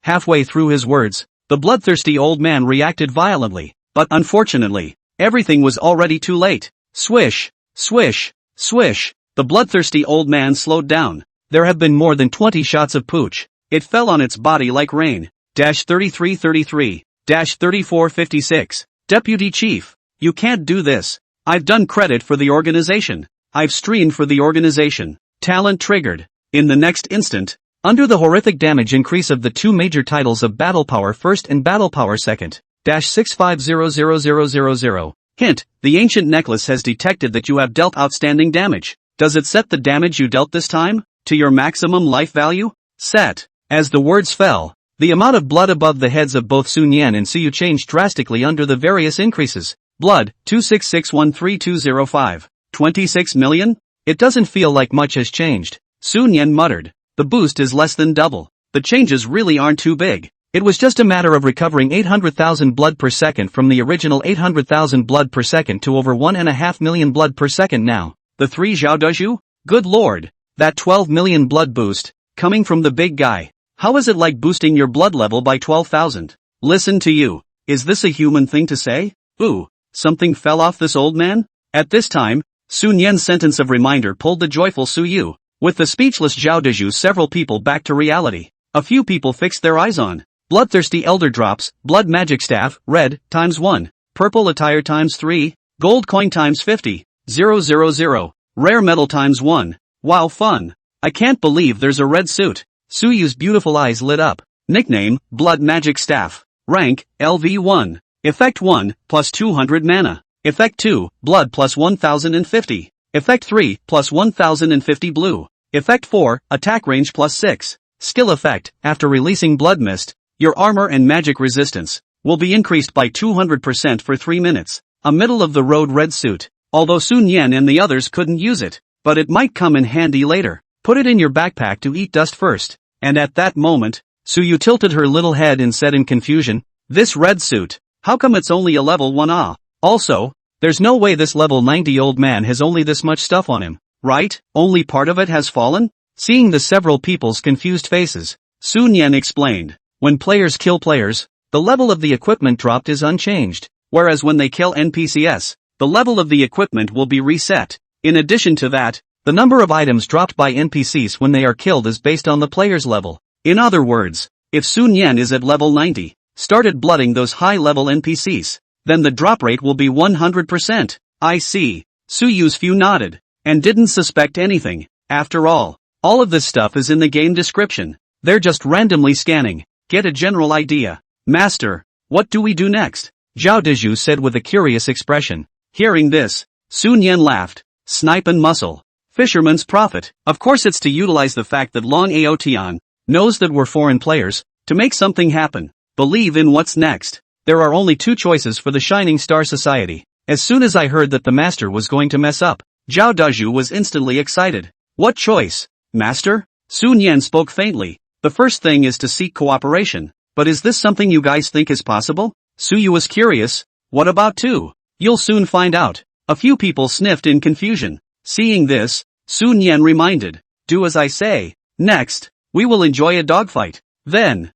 Halfway through his words, The bloodthirsty old man reacted violently, but unfortunately, everything was already too late. Swish, swish, swish. The bloodthirsty old man slowed down. There have been more than 20 shots of pooch. It fell on its body like rain. 3333, 3456. Deputy Chief, you can't do this. I've done credit for the organization. I've streamed for the organization. Talent triggered. In the next instant, under the horrific damage increase of the two major titles of Battle Power First and Battle Power Second, 650000. Hint, the ancient necklace has detected that you have dealt outstanding damage. Does it set the damage you dealt this time to your maximum life value? Set. As the words fell, the amount of blood above the heads of both Sun Yan and Suyu changed drastically under the various increases. Blood, 266132005. 26 million? It doesn't feel like much has changed. Sun Yan muttered. The boost is less than double. The changes really aren't too big. It was just a matter of recovering 800,000 blood per second from the original 800,000 blood per second to over 1.5 million blood per second now. The 3 Zhao Deju? Good lord. That 12 million blood boost, coming from the big guy. How is it like boosting your blood level by 12,000? Listen to you. Is this a human thing to say? Ooh, something fell off this old man? At this time, Sun Yan's sentence of reminder pulled the joyful Suyu. With the speechless Zhao Deju, several people back to reality. A few people fixed their eyes on. Bloodthirsty Elder Drops, Blood Magic Staff, red, ×1. Purple Attire ×3. Gold Coin ×50. 000. Rare Metal ×1. Wow, fun. I can't believe there's a red suit. Suyu's beautiful eyes lit up. Nickname, Blood Magic Staff. Rank, LV1. Effect 1, plus 200 mana. Effect 2, Blood plus 1050. Effect 3, plus 1050 blue. Effect 4, Attack range plus 6. Skill effect, after releasing Blood Mist, your armor and magic resistance will be increased by 200% for 3 minutes. A middle-of-the-road red suit. Although Sun Yan and the others couldn't use it, but it might come in handy later. Put it in your backpack to eat dust first. And at that moment, Suyu tilted her little head and said in confusion, this red suit, how come it's only a level 1 ah? Also, there's no way this level 90 old man has only this much stuff on him, right? Only part of it has fallen? Seeing the several people's confused faces, Sun Yan explained, when players kill players, the level of the equipment dropped is unchanged, whereas when they kill NPCs, the level of the equipment will be reset. In addition to that, the number of items dropped by NPCs when they are killed is based on the player's level. In other words, if Sun Yan is at level 90, started blooding those high-level NPCs, then the drop rate will be 100%. I see. Suyu's few nodded, and didn't suspect anything. After all of this stuff is in the game description. They're just randomly scanning. Get a general idea. Master, what do we do next? Zhao Deju said with a curious expression. Hearing this, Sun Yan laughed. Snipe and muscle. Fisherman's profit. Of course it's to utilize the fact that Long Aotian knows that we're foreign players, to make something happen. Believe in what's next. There are only 2 choices for the Shining Star Society. As soon as I heard that the master was going to mess up, Zhao Deju was instantly excited. What choice? Master? Sun Yan spoke faintly. The first thing is to seek cooperation. But is this something you guys think is possible? Suyu was curious. What about 2? You'll soon find out. A few people sniffed in confusion. Seeing this, Sun Yan reminded. Do as I say. Next, we will enjoy a dogfight. Then,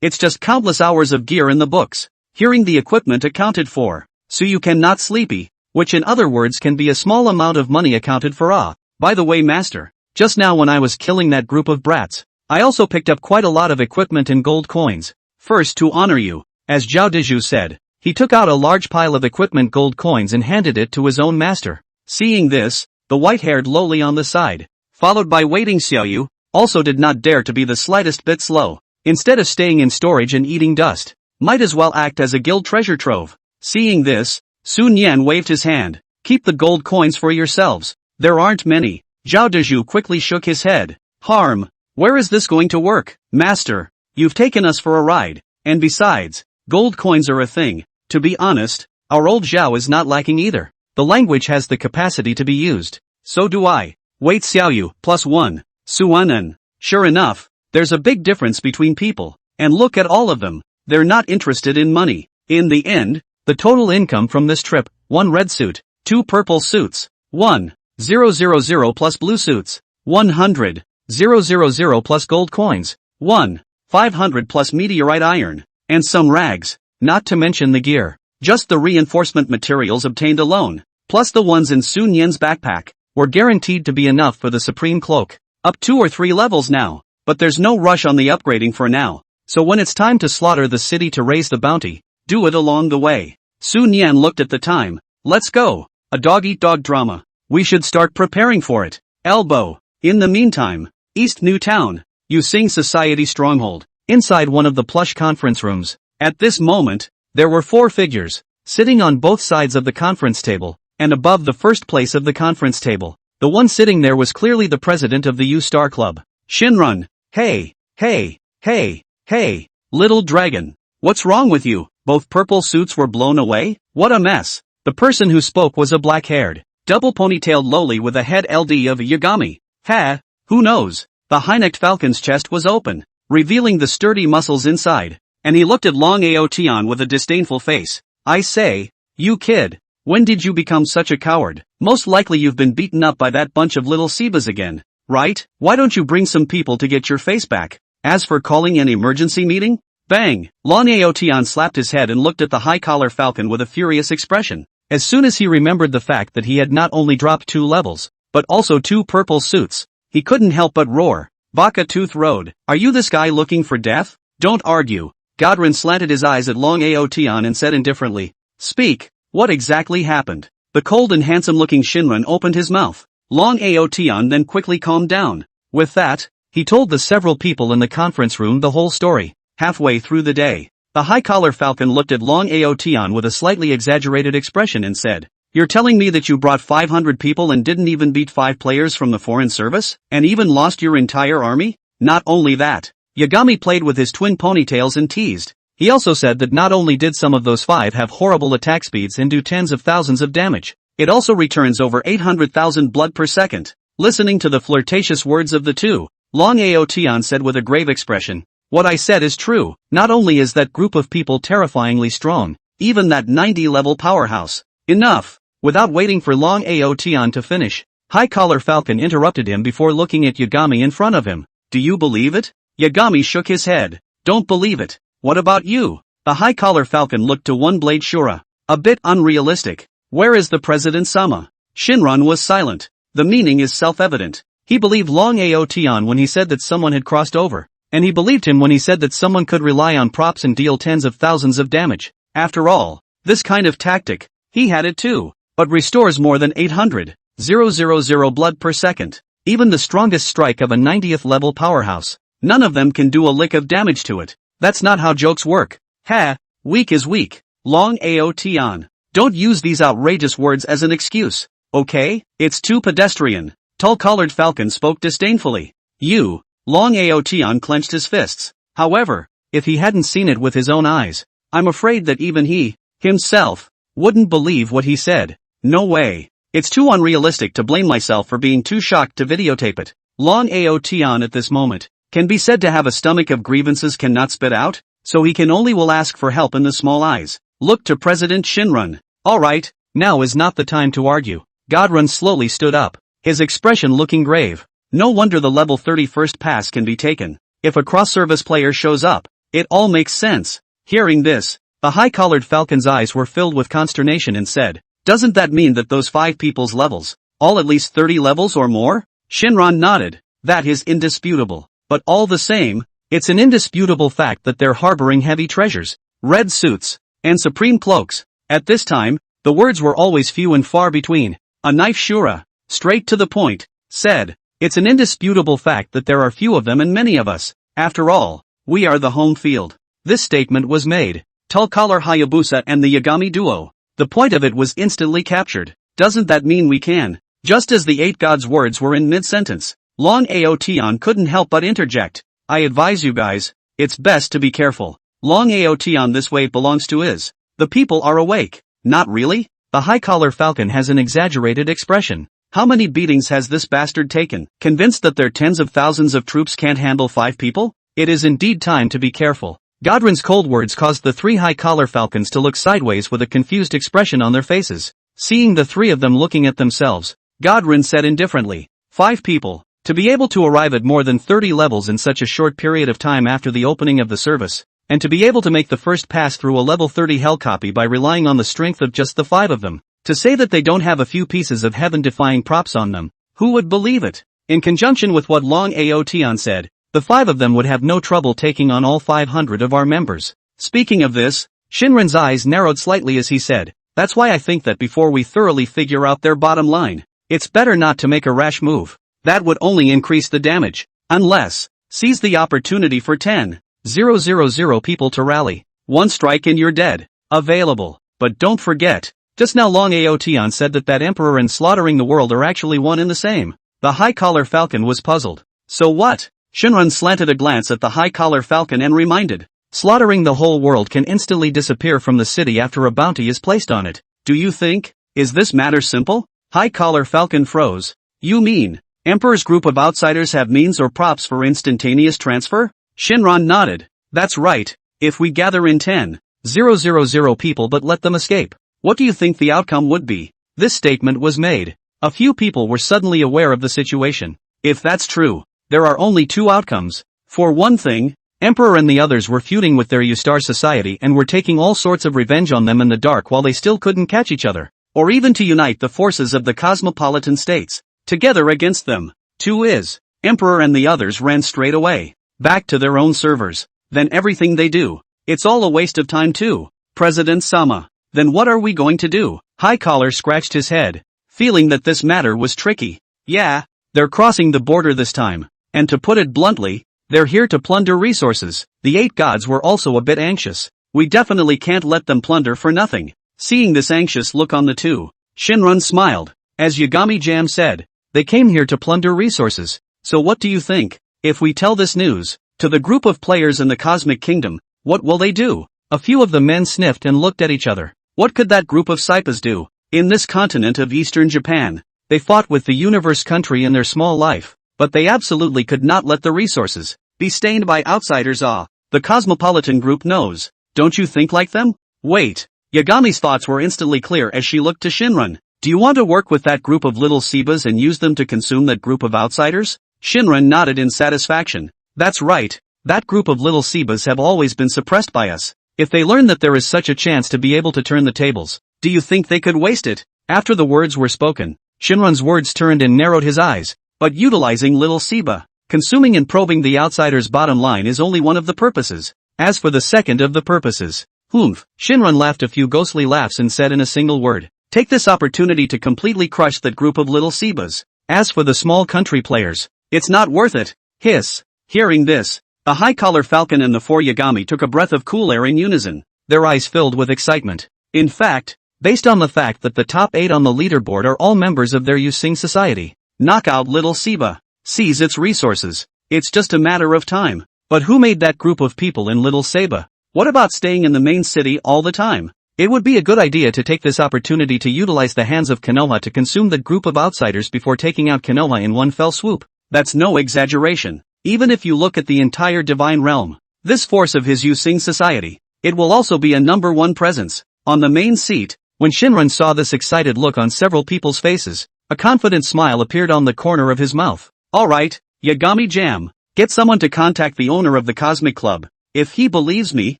it's just countless hours of gear in the books. Hearing the equipment accounted for. So you cannot sleepy, which in other words can be a small amount of money accounted for. By the way, master, just now when I was killing that group of brats, I also picked up quite a lot of equipment and gold coins. First to honor you, as Zhao Deju said, he took out a large pile of equipment gold coins and handed it to his own master. Seeing this, the white-haired lowly on the side, followed by waiting Xiaoyu, also did not dare to be the slightest bit slow. Instead of staying in storage and eating dust, might as well act as a guild treasure trove. Seeing this, Sun Yan waved his hand. Keep the gold coins for yourselves. There aren't many. Zhao Deju quickly shook his head. Harm. Where is this going to work? Master, you've taken us for a ride. And besides, gold coins are a thing. To be honest, our old Zhao is not lacking either. The language has the capacity to be used. So do I. Wait Xiaoyu, +1. Suanen. Sure enough, there's a big difference between people. And look at all of them. They're not interested in money. In the end, the total income from this trip, 1 red suit, 2 purple suits, 1,000 plus blue suits, 100,000 plus gold coins, 1,500 plus meteorite iron, and some rags, not to mention the gear. Just the reinforcement materials obtained alone, plus the ones in Sun Yan's backpack, were guaranteed to be enough for the supreme cloak. Up 2 or 3 levels now, but there's no rush on the upgrading for now, so when it's time to slaughter the city to raise the bounty, do it along the way. Sun Yan looked at the time. Let's go. A dog-eat-dog drama. We should start preparing for it. Elbow. In the meantime, East New Town, Yu Sing Society Stronghold. Inside one of the plush conference rooms. At this moment, there were 4 figures, sitting on both sides of the conference table, and above the first place of the conference table. The one sitting there was clearly the president of the U-Star Club. Shinran. Hey, hey, hey, hey, little dragon. What's wrong with you? Both purple suits were blown away? What a mess. The person who spoke was a black-haired, double ponytailed loli with a head LD of a Yagami. Ha, who knows? The high-necked falcon's chest was open, revealing the sturdy muscles inside, and he looked at Long Aotian with a disdainful face. I say, you kid, when did you become such a coward? Most likely you've been beaten up by that bunch of little Sebas again, right? Why don't you bring some people to get your face back? As for calling an emergency meeting? Bang! Long Aotian slapped his head and looked at the high-collar falcon with a furious expression. As soon as he remembered the fact that he had not only dropped 2 levels, but also 2 purple suits, he couldn't help but roar. Baka Tooth Road, are you this guy looking for death? Don't argue. Godrin slanted his eyes at Long Aotian and said indifferently, speak, what exactly happened? The cold and handsome-looking Shinran opened his mouth. Long Aotian then quickly calmed down. With that, he told the several people in the conference room the whole story. Halfway through the day, the high-collar falcon looked at Long Aotian with a slightly exaggerated expression and said, you're telling me that you brought 500 people and didn't even beat 5 players from the foreign service? And even lost your entire army? Not only that, Yagami played with his twin ponytails and teased. He also said that not only did some of those 5 have horrible attack speeds and do tens of thousands of damage, it also returns over 800,000 blood per second. Listening to the flirtatious words of the two, Long Aotian said with a grave expression, what I said is true. Not only is that group of people terrifyingly strong, even that 90-level powerhouse. Enough. Without waiting for Long Aotian to finish, High-Collar Falcon interrupted him before looking at Yagami in front of him. Do you believe it? Yagami shook his head. Don't believe it. What about you? The High-Collar Falcon looked to One Blade Shura. A bit unrealistic. Where is the President Sama? Shinran was silent. The meaning is self-evident. He believed Long Aotian when he said that someone had crossed over. And he believed him when he said that someone could rely on props and deal tens of thousands of damage. After all, this kind of tactic, he had it too, but restores more than 800,000 blood per second. Even the strongest strike of a 90th level powerhouse, none of them can do a lick of damage to it. That's not how jokes work. Ha, weak is weak. Long Aotian. Don't use these outrageous words as an excuse, okay? It's too pedestrian. Tall-collared Falcon spoke disdainfully. You. Long Aotian clenched his fists. However, if he hadn't seen it with his own eyes, I'm afraid that even he, himself, wouldn't believe what he said. No way. It's too unrealistic to blame myself for being too shocked to videotape it. Long Aotian at this moment can be said to have a stomach of grievances cannot spit out, so he can only will ask for help in the small eyes. Look to President Shinran. Alright, now is not the time to argue. Godrun slowly stood up, his expression looking grave. No wonder the level 31st pass can be taken. If a cross-service player shows up, it all makes sense. Hearing this, the high-collared Falcon's eyes were filled with consternation and said, doesn't that mean that those 5 people's levels, all at least 30 levels or more? Shinran nodded. That is indisputable. But all the same, it's an indisputable fact that they're harboring heavy treasures, red suits, and supreme cloaks. At this time, the words were always few and far between. A knife Shura, straight to the point, said, it's an indisputable fact that there are few of them and many of us. After all, we are the home field. This statement was made. Tall-collar Hayabusa and the Yagami duo. The point of it was instantly captured. Doesn't that mean we can? Just as the 8 gods' words were in mid-sentence, Long Aotian couldn't help but interject. I advise you guys, it's best to be careful. Long Aotian, this wave belongs to is. The people are awake. Not really? The high-collar Falcon has an exaggerated expression. How many beatings has this bastard taken? Convinced that their tens of thousands of troops can't handle 5 people? It is indeed time to be careful. Godrin's cold words caused the 3 high-collar Falcons to look sideways with a confused expression on their faces. Seeing the 3 of them looking at themselves, Godrin said indifferently, 5 people. To be able to arrive at more than 30 levels in such a short period of time after the opening of the service, and to be able to make the first pass through a level 30 hell copy by relying on the strength of just the 5 of them. To say that they don't have a few pieces of heaven-defying props on them, who would believe it? In conjunction with what Long Aotian said, the 5 of them would have no trouble taking on all 500 of our members. Speaking of this, Shinran's eyes narrowed slightly as he said, that's why I think that before we thoroughly figure out their bottom line, it's better not to make a rash move. That would only increase the damage. Unless, seize the opportunity for 10,000 people to rally. One strike and you're dead. Available. But don't forget, just now Long Aotian said that Emperor and slaughtering the world are actually one and the same. The high-collar falcon was puzzled. So what? Shinran slanted a glance at the high-collar falcon and reminded. Slaughtering the whole world can instantly disappear from the city after a bounty is placed on it. Do you think? Is this matter simple? High-collar falcon froze. You mean, Emperor's group of outsiders have means or props for instantaneous transfer? Shinran nodded. That's right. If we gather in 10,000 people but let them escape, what do you think the outcome would be? This statement was made. A few people were suddenly aware of the situation. If that's true, there are only 2 outcomes. For one thing, Emperor and the others were feuding with their Ustar society and were taking all sorts of revenge on them in the dark while they still couldn't catch each other. Or even to unite the forces of the cosmopolitan states together against them. 2 is, Emperor and the others ran straight away, back to their own servers. Then everything they do, it's all a waste of time too. President Sama. Then what are we going to do? High Collar scratched his head, feeling that this matter was tricky. Yeah, they're crossing the border this time. And to put it bluntly, they're here to plunder resources. The 8 gods were also a bit anxious. We definitely can't let them plunder for nothing. Seeing this anxious look on the 2, Shinran smiled. As Yagami Jam said, they came here to plunder resources. So what do you think? If we tell this news to the group of players in the Cosmic Kingdom, what will they do? A few of the men sniffed and looked at each other. What could that group of Saipas do? In this continent of Eastern Japan, they fought with the universe country in their small life, but they absolutely could not let the resources be stained by outsiders. The cosmopolitan group knows. Don't you think like them? Wait. Yagami's thoughts were instantly clear as she looked to Shinran. Do you want to work with that group of little Sebas and use them to consume that group of outsiders? Shinran nodded in satisfaction. That's right. That group of little Sebas have always been suppressed by us. If they learn that there is such a chance to be able to turn the tables, do you think they could waste it? After the words were spoken, Shinran's words turned and narrowed his eyes. But utilizing little Seba, consuming and probing the outsider's bottom line is only one of the purposes. As for the second of the purposes, Shinran laughed a few ghostly laughs and said in a single word, take this opportunity to completely crush that group of little Sebas. As for the small country players, it's not worth it. Hiss. Hearing this, the high-collar falcon and the 4 Yagami took a breath of cool air in unison, their eyes filled with excitement. In fact, based on the fact that the top 8 on the leaderboard are all members of their Using society, knock out little Seba, seize its resources, it's just a matter of time. But who made that group of people in Little Seba? What about staying in the main city all the time? It would be a good idea to take this opportunity to utilize the hands of Konoha to consume that group of outsiders before taking out Konoha in one fell swoop. That's no exaggeration. Even if you look at the entire divine realm, this force of his Using society, it will also be a number 1 presence. On the main seat, when Shinran saw this excited look on several people's faces, a confident smile appeared on the corner of his mouth. Alright, Yagami Jam, get someone to contact the owner of the Cosmic Club. If he believes me,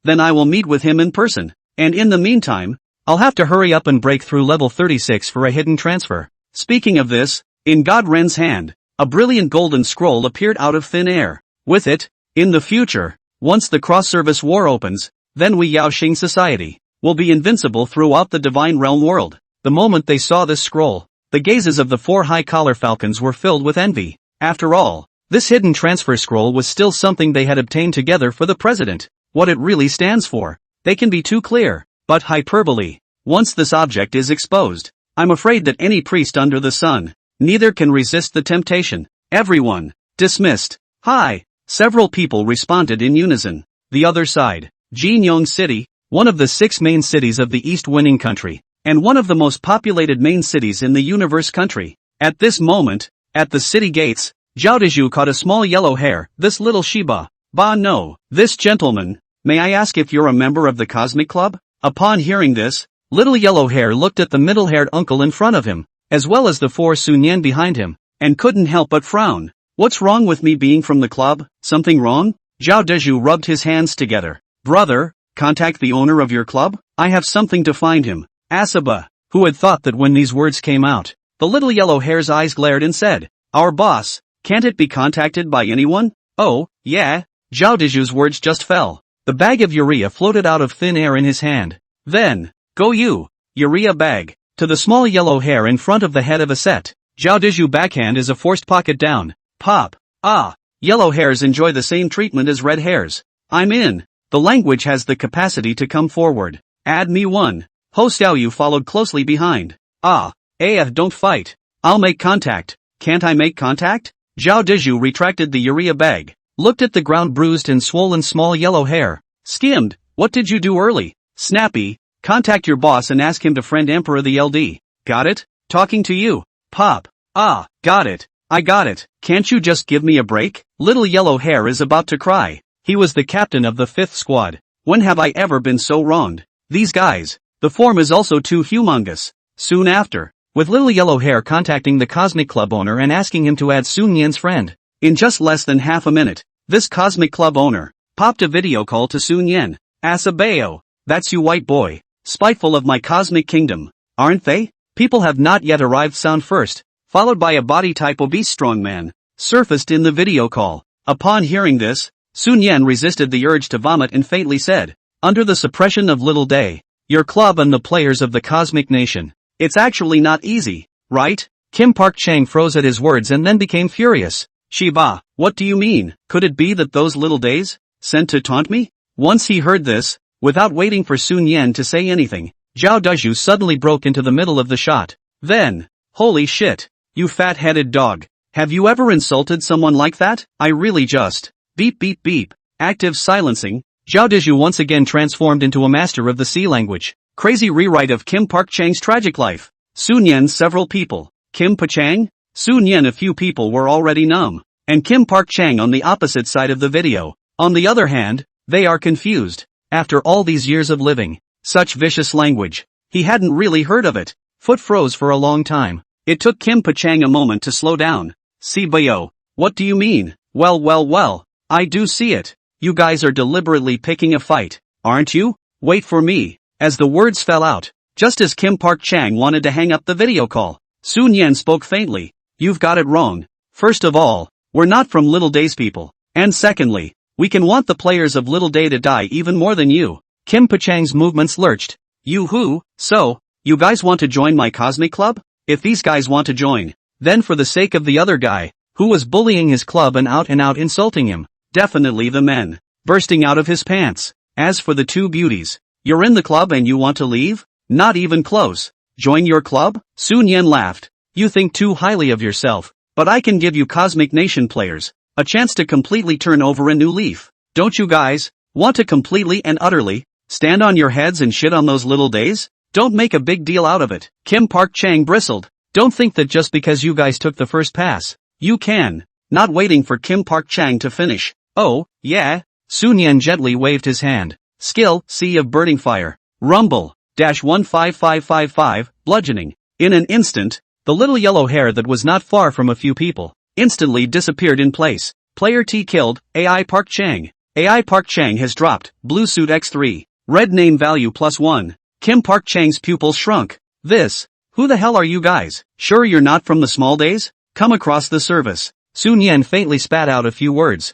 then I will meet with him in person. And in the meantime, I'll have to hurry up and break through level 36 for a hidden transfer. Speaking of this, in God Ren's hand, a brilliant golden scroll appeared out of thin air. With it, in the future, once the cross-service war opens, then we Yaoxing society will be invincible throughout the divine realm world. The moment they saw this scroll, the gazes of the 4 high-collar falcons were filled with envy. After all, this hidden transfer scroll was still something they had obtained together for the president. What it really stands for, they can be too clear, but hyperbole. Once this object is exposed, I'm afraid that any priest under the sun, neither can resist the temptation. Everyone, dismissed. Hi. Several people responded in unison. The other side, Jinyong City, one of the 6 main cities of the East Winning country, and one of the most populated main cities in the universe country. At this moment, at the city gates, Zhao Dezhu caught a small yellow hair. This little Shiba. No. This gentleman, may I ask if you're a member of the Cosmic Club? Upon hearing this, little yellow hair looked at the middle-haired uncle in front of him, as well as the 4 Sunyan behind him, and couldn't help but frown. What's wrong with me being from the club? Something wrong? Zhao Dezhu rubbed his hands together. Brother, contact the owner of your club? I have something to find him. Asaba, who had thought that when these words came out, the little yellow hare's eyes glared and said, our boss, can't it be contacted by anyone? Oh, yeah. Zhao Diju's words just fell. The bag of urea floated out of thin air in his hand. Then, go you, urea bag. To the small yellow hare in front of the head of a set, Zhao Diju backhand is a forced pocket down. Pop. Ah. Yellow hares enjoy the same treatment as red hares. I'm in. The language has the capacity to come forward. Add me one. Ho Xiaoyu followed closely behind. Ah. Don't fight. I'll make contact. Can't I make contact? Zhao Diju retracted the urea bag, looked at the ground bruised and swollen small yellow hare. Skimmed. What did you do early? Snappy. Contact your boss and ask him to friend Emperor the LD. Got it? Talking to you. Pop. Ah, got it. I got it. Can't you just give me a break? Little yellow hare is about to cry. He was the captain of the 5th squad. When have I ever been so wronged? These guys. The form is also too humongous. Soon after, with little yellow hare contacting the Cosmic Club owner and asking him to add Sun Yan's friend. In just less than half a minute, this Cosmic Club owner popped a video call to Sun Yan. Asabeo. That's you white boy. Spiteful of my cosmic kingdom. Aren't they? People have not yet arrived sound first, followed by a body-type obese strongman, surfaced in the video call. Upon hearing this, Sun Yan resisted the urge to vomit and faintly said, under the suppression of Little Day, your club and the players of the Cosmic Nation. It's actually not easy, right? Kim Park Chang froze at his words and then became furious. Shiba, what do you mean? Could it be that those Little Days sent to taunt me? Once he heard this, without waiting for Sun Yan to say anything, Zhao Daju suddenly broke into the middle of the shot. Then, holy shit, you fat-headed dog. Have you ever insulted someone like that? I really just. Beep beep beep. Active silencing. Zhao Daju once again transformed into a master of the sea language. Crazy rewrite of Kim Park Chang's tragic life. Sun Yan several people. Kim Pa Chang? Sun Yan a few people were already numb. And Kim Park Chang on the opposite side of the video. On the other hand, they are confused. After all these years of living, such vicious language. He hadn't really heard of it. Foot froze for a long time. It took Kim Pa Chang a moment to slow down. Sibayo, what do you mean? Well, I do see it. You guys are deliberately picking a fight, aren't you? Wait for me. As the words fell out, just as Kim Park Chang wanted to hang up the video call, Sun Yan spoke faintly. You've got it wrong. First of all, we're not from Little Day's people. And secondly, we can want the players of Little Day to die even more than you. Kim Pa Chang's movements lurched. You who? So, you guys want to join my Cosmic Club? If these guys want to join, then for the sake of the other guy, who was bullying his club and out insulting him, definitely the men, bursting out of his pants. As for the two beauties, you're in the club and you want to leave? Not even close. Join your club? Sun Yan laughed. You think too highly of yourself, but I can give you Cosmic Nation players a chance to completely turn over a new leaf. Don't you guys want to completely and utterly stand on your heads and shit on those Little Days? Don't make a big deal out of it. Kim Park Chang bristled. Don't think that just because you guys took the first pass, you can. Not waiting for Kim Park Chang to finish. Oh, yeah. Sun Yan gently waved his hand. Skill, Sea of Birding Fire. Rumble. -15555, bludgeoning. In an instant, the little yellow hare that was not far from a few people instantly disappeared in place. Player T killed, AI Park Chang. AI Park Chang has dropped, blue suit X3. Red name value +1. Kim Park Chang's pupils shrunk. Who the hell are you guys? Sure you're not from the small days? Come across the service. Sun Yan faintly spat out a few words.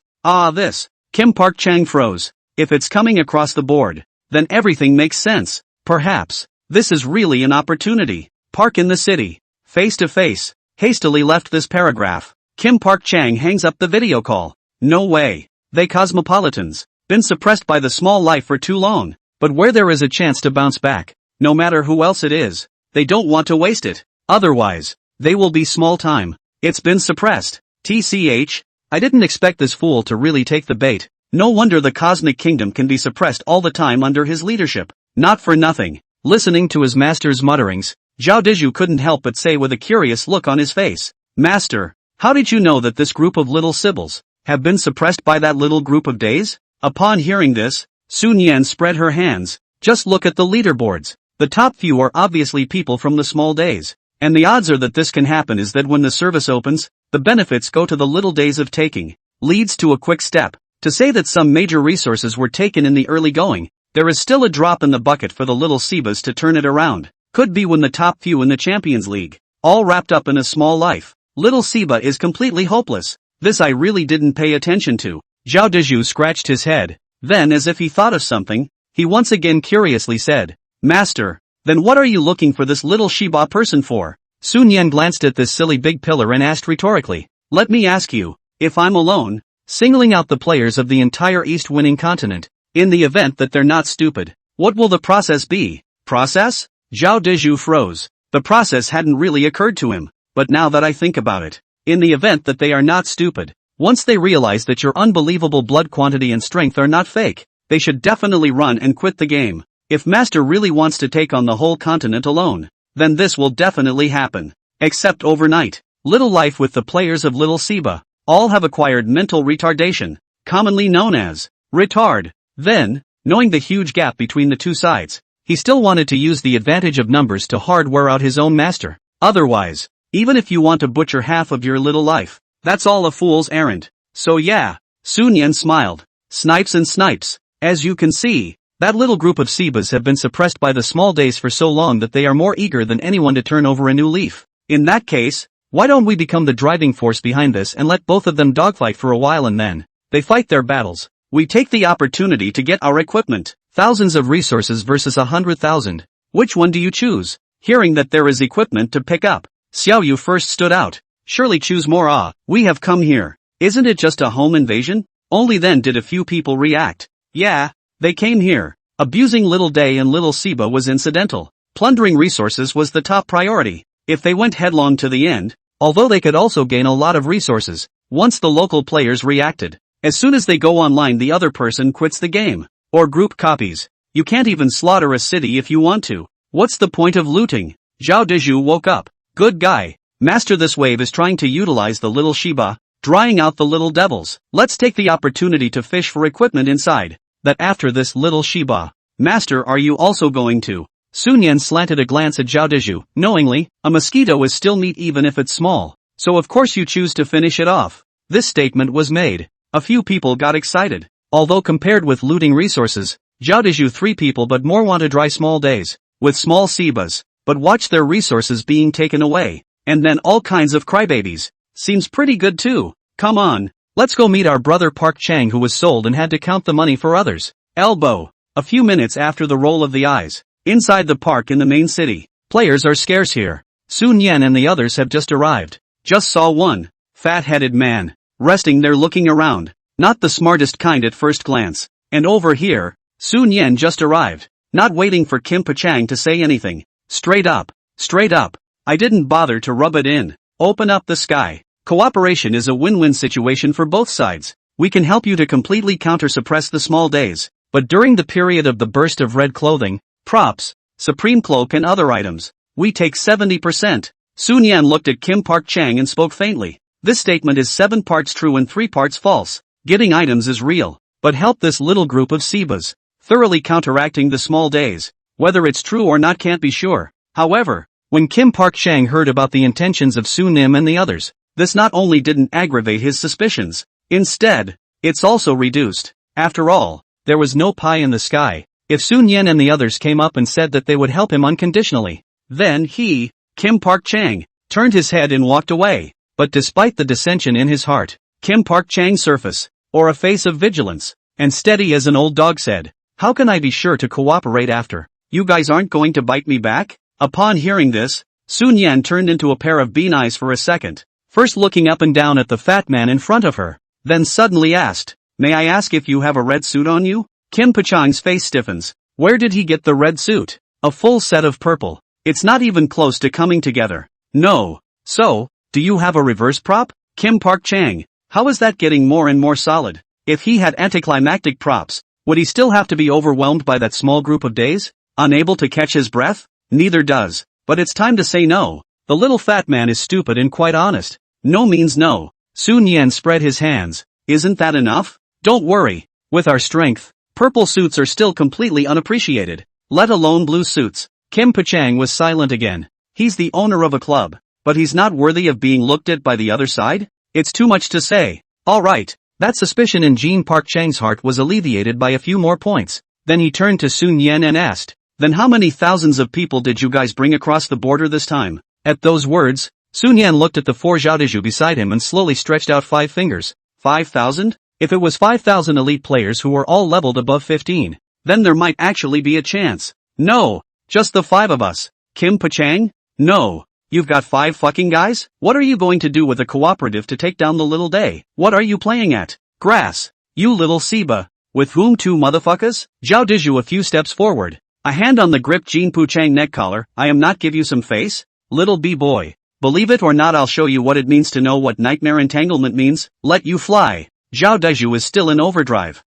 Kim Park Chang froze. If it's coming across the board, then everything makes sense. Perhaps, this is really an opportunity. Park in the city. Face to face. Hastily left this paragraph. Kim Park Chang hangs up the video call. No way. They cosmopolitans. Been suppressed by the small life for too long. But where there is a chance to bounce back, no matter who else it is, they don't want to waste it. Otherwise, they will be small time. It's been suppressed. TCH, I didn't expect this fool to really take the bait. No wonder the Cosmic Kingdom can be suppressed all the time under his leadership. Not for nothing. Listening to his master's mutterings, Zhao Diju couldn't help but say with a curious look on his face, Master, how did you know that this group of little Sibyls have been suppressed by that little group of days? Upon hearing this, Sun Yan spread her hands. Just look at the leaderboards. The top few are obviously people from the small days. And the odds are that this can happen is that when the service opens, the benefits go to the Little Days of taking. Leads to a quick step To say that some major resources were taken in the early going, there is still a drop in the bucket for the little Sebas to turn it around. Could be when the top few in the Champions League, all wrapped up in a small life. Little Seba is completely hopeless. This I really didn't pay attention to. Zhao Deju scratched his head. Then, as if he thought of something, he once again curiously said, Master, then what are you looking for this little Shiba person for? Sun Yan glanced at this silly big pillar and asked rhetorically, let me ask you, if I'm alone, singling out the players of the entire East-winning continent, in the event that they're not stupid, what will the process be? Process? Zhao Deju froze. The process hadn't really occurred to him, but now that I think about it, in the event that they are not stupid, once they realize that your unbelievable blood quantity and strength are not fake, they should definitely run and quit the game. If Master really wants to take on the whole continent alone, then this will definitely happen. Except overnight. Little life with the players of Little Seba, all have acquired mental retardation, commonly known as retard. Then, knowing the huge gap between the two sides, he still wanted to use the advantage of numbers to hard wear out his own master. Otherwise, even if you want to butcher half of your little life, that's all a fool's errand. So yeah, Sun Yan smiled. Snipes and snipes. As you can see, that little group of Sebas have been suppressed by the small days for so long that they are more eager than anyone to turn over a new leaf. In that case, why don't we become the driving force behind this and let both of them dogfight for a while and then they fight their battles. We take the opportunity to get our equipment. Thousands of resources versus 100,000. Which one do you choose? Hearing that there is equipment to pick up, Xiao Yu first stood out. Surely choose more. We have come here. Isn't it just a home invasion? Only then did a few people react. Yeah, they came here. Abusing Little Day and Little Seba was incidental. Plundering resources was the top priority. If they went headlong to the end, although they could also gain a lot of resources, once the local players reacted. As soon as they go online the other person quits the game. Or group copies. You can't even slaughter a city if you want to. What's the point of looting? Zhao Deju woke up. Good guy. Master, this wave is trying to utilize the little Shiba, drying out the little devils. Let's take the opportunity to fish for equipment inside. That after this little Shiba. Master, are you also going to? Sun Yan slanted a glance at Zhao Deju. Knowingly, a mosquito is still meat even if it's small. So of course you choose to finish it off. This statement was made. A few people got excited. Although compared with looting resources, Zhao Deju 3 people but more want to dry small days, with small Sebas, but watch their resources being taken away, and then all kinds of crybabies. Seems pretty good too. Come on, let's go meet our brother Park Chang who was sold and had to count the money for others. Elbow. A few minutes after the roll of the eyes, inside the park in the main city, players are scarce here. Sun Yan and the others have just arrived. Just saw one fat-headed man, resting there looking around. Not the smartest kind at first glance. And over here, Sun Yan just arrived, not waiting for Kim Pachang to say anything. Straight up. I didn't bother to rub it in. Open up the sky. Cooperation is a win-win situation for both sides. We can help you to completely counter-suppress the small days, but during the period of the burst of red clothing, props, supreme cloak and other items, we take 70%. Sun Yan looked at Kim Park Chang and spoke faintly. This statement is 7 parts true and 3 parts false. Getting items is real, but help this little group of Sebas, thoroughly counteracting the small days. Whether it's true or not can't be sure. However, when Kim Park Chang heard about the intentions of Su Nim and the others, this not only didn't aggravate his suspicions, instead, it's also reduced. After all, there was no pie in the sky. If Sun Yan and the others came up and said that they would help him unconditionally, then he, Kim Park Chang, turned his head and walked away. But despite the dissension in his heart, Kim Park Chang's surface, or a face of vigilance, and steady as an old dog said, how can I be sure to cooperate after? You guys aren't going to bite me back? Upon hearing this, Sun Yan turned into a pair of bean eyes for a second, first looking up and down at the fat man in front of her, then suddenly asked, may I ask if you have a red suit on you? Kim Pachang's face stiffens. Where did he get the red suit? A full set of purple. It's not even close to coming together. No. So, do you have a reverse prop? Kim Park Chang. How is that getting more and more solid? If he had anticlimactic props, would he still have to be overwhelmed by that small group of days? Unable to catch his breath? Neither does. But it's time to say no. The little fat man is stupid and quite honest. No means no. Sun Yan spread his hands. Isn't that enough? Don't worry. With our strength, purple suits are still completely unappreciated. Let alone blue suits. Kim Pachang was silent again. He's the owner of a club, but he's not worthy of being looked at by the other side? It's too much to say. Alright, That suspicion in Jean Park Chang's heart was alleviated by a few more points. Then he turned to Sun Yan and asked, "Then how many thousands of people did you guys bring across the border this time?" At those words, Sun Yan looked at the 4 Zhaodiju beside him and slowly stretched out 5 fingers. 5,000? If it was 5,000 elite players who were all leveled above 15, then there might actually be a chance. No, just the 5 of us. Kim Pachang? No. You've got 5 fucking guys? What are you going to do with a cooperative to take down the little day? What are you playing at? Grass. You little Siba. With whom 2 motherfuckers? Zhaodiju a few steps forward. A hand on the grip Jean Pachang neck collar. I am not give you some face? Little b-boy. Believe it or not, I'll show you what it means to know what nightmare entanglement means. Let you fly. Zhaodiju is still in overdrive.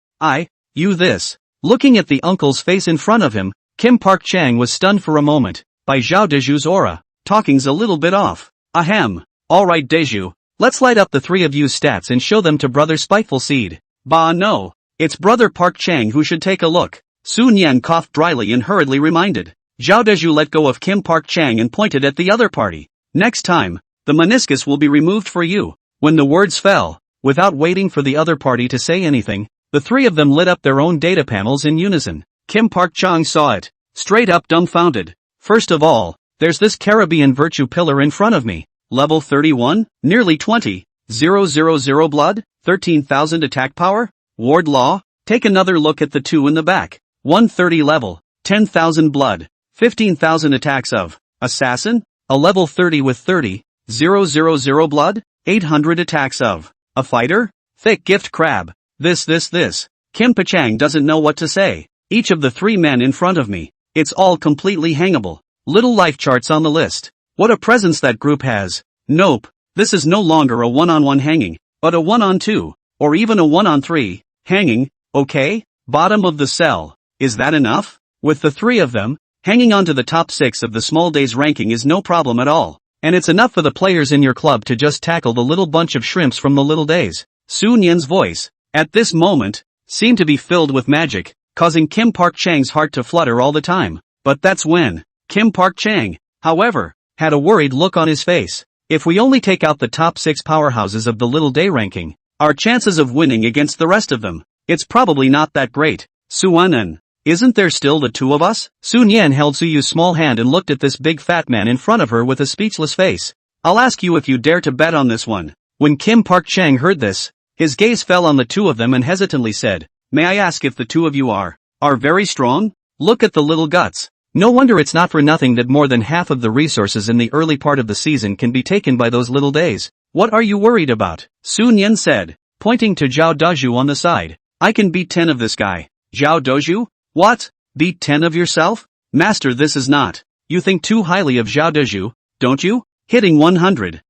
You this. Looking at the uncle's face in front of him, Kim Park Chang was stunned for a moment by Zhaodiju's aura. Talking's a little bit off. Ahem. Alright Deju, let's light up the 3 of you's stats and show them to brother Spiteful Seed. Bah no. It's brother Park Chang who should take a look. Sun Yan coughed dryly and hurriedly reminded. Zhaodiju let go of Kim Park Chang and pointed at the other party. Next time, the meniscus will be removed for you. When the words fell, without waiting for the other party to say anything, the 3 of them lit up their own data panels in unison. Kim Park Chang saw it, straight up dumbfounded. First of all, there's this Caribbean virtue pillar in front of me. Level 31, nearly 20, 000 blood, 13,000 attack power, ward law. Take another look at the 2 in the back. 130 level, 10,000 blood, 15,000 attacks of assassin, a level 30 with 30, 000 blood, 800 attacks of a fighter, thick gift crab. This. Kim Pachang doesn't know what to say. Each of the 3 men in front of me. It's all completely hangable. Little life charts on the list. What a presence that group has. Nope, this is no longer a 1-on-1 hanging, but a 1-on-2, or even a 1-on-3, hanging, okay? Bottom of the cell. Is that enough? With the 3 of them, hanging on to the top 6 of the small days ranking is no problem at all. And it's enough for the players in your club to just tackle the little bunch of shrimps from the little days. Sun Yan's voice, at this moment, seemed to be filled with magic, causing Kim Park Chang's heart to flutter all the time. But that's when Kim Park Chang, however, had a worried look on his face. If we only take out the top 6 powerhouses of the little day ranking, our chances of winning against the rest of them, it's probably not that great. Suanan, isn't there still the 2 of us? Sun Yan held Suyu's small hand and looked at this big fat man in front of her with a speechless face. I'll ask you if you dare to bet on this one. When Kim Park Chang heard this, his gaze fell on the 2 of them and hesitantly said, May I ask if the 2 of you are very strong? Look at the little guts. No wonder it's not for nothing that more than half of the resources in the early part of the season can be taken by those little days. What are you worried about? Sun Yan said, pointing to Zhaodiju on the side. I can beat 10 of this guy. Zhaodiju? What? Beat 10 of yourself? Master, this is not. You think too highly of Zhaodiju, don't you? Hitting 100,000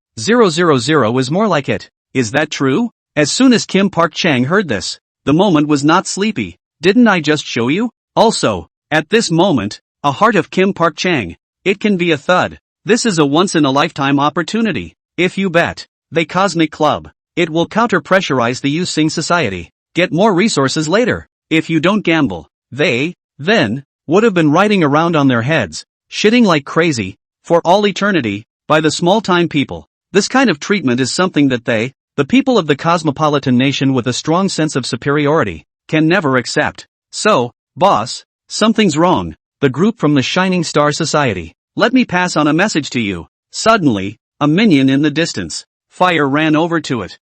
is more like it. Is that true? As soon as Kim Park Chang heard this, the moment was not sleepy. Didn't I just show you? Also, at this moment, a heart of Kim Park Chang. It can be a thud. This is a once-in-a-lifetime opportunity. If you bet, the Cosmic Club, it will counter-pressurize the Sing society. Get more resources later. If you don't gamble, they, then, would have been riding around on their heads, shitting like crazy, for all eternity, by the small-time people. This kind of treatment is something that they, the people of the cosmopolitan nation with a strong sense of superiority, can never accept. So, boss, something's wrong. The group from the Shining Star Society. Let me pass on a message to you. Suddenly, a minion in the distance. Fire ran over to it.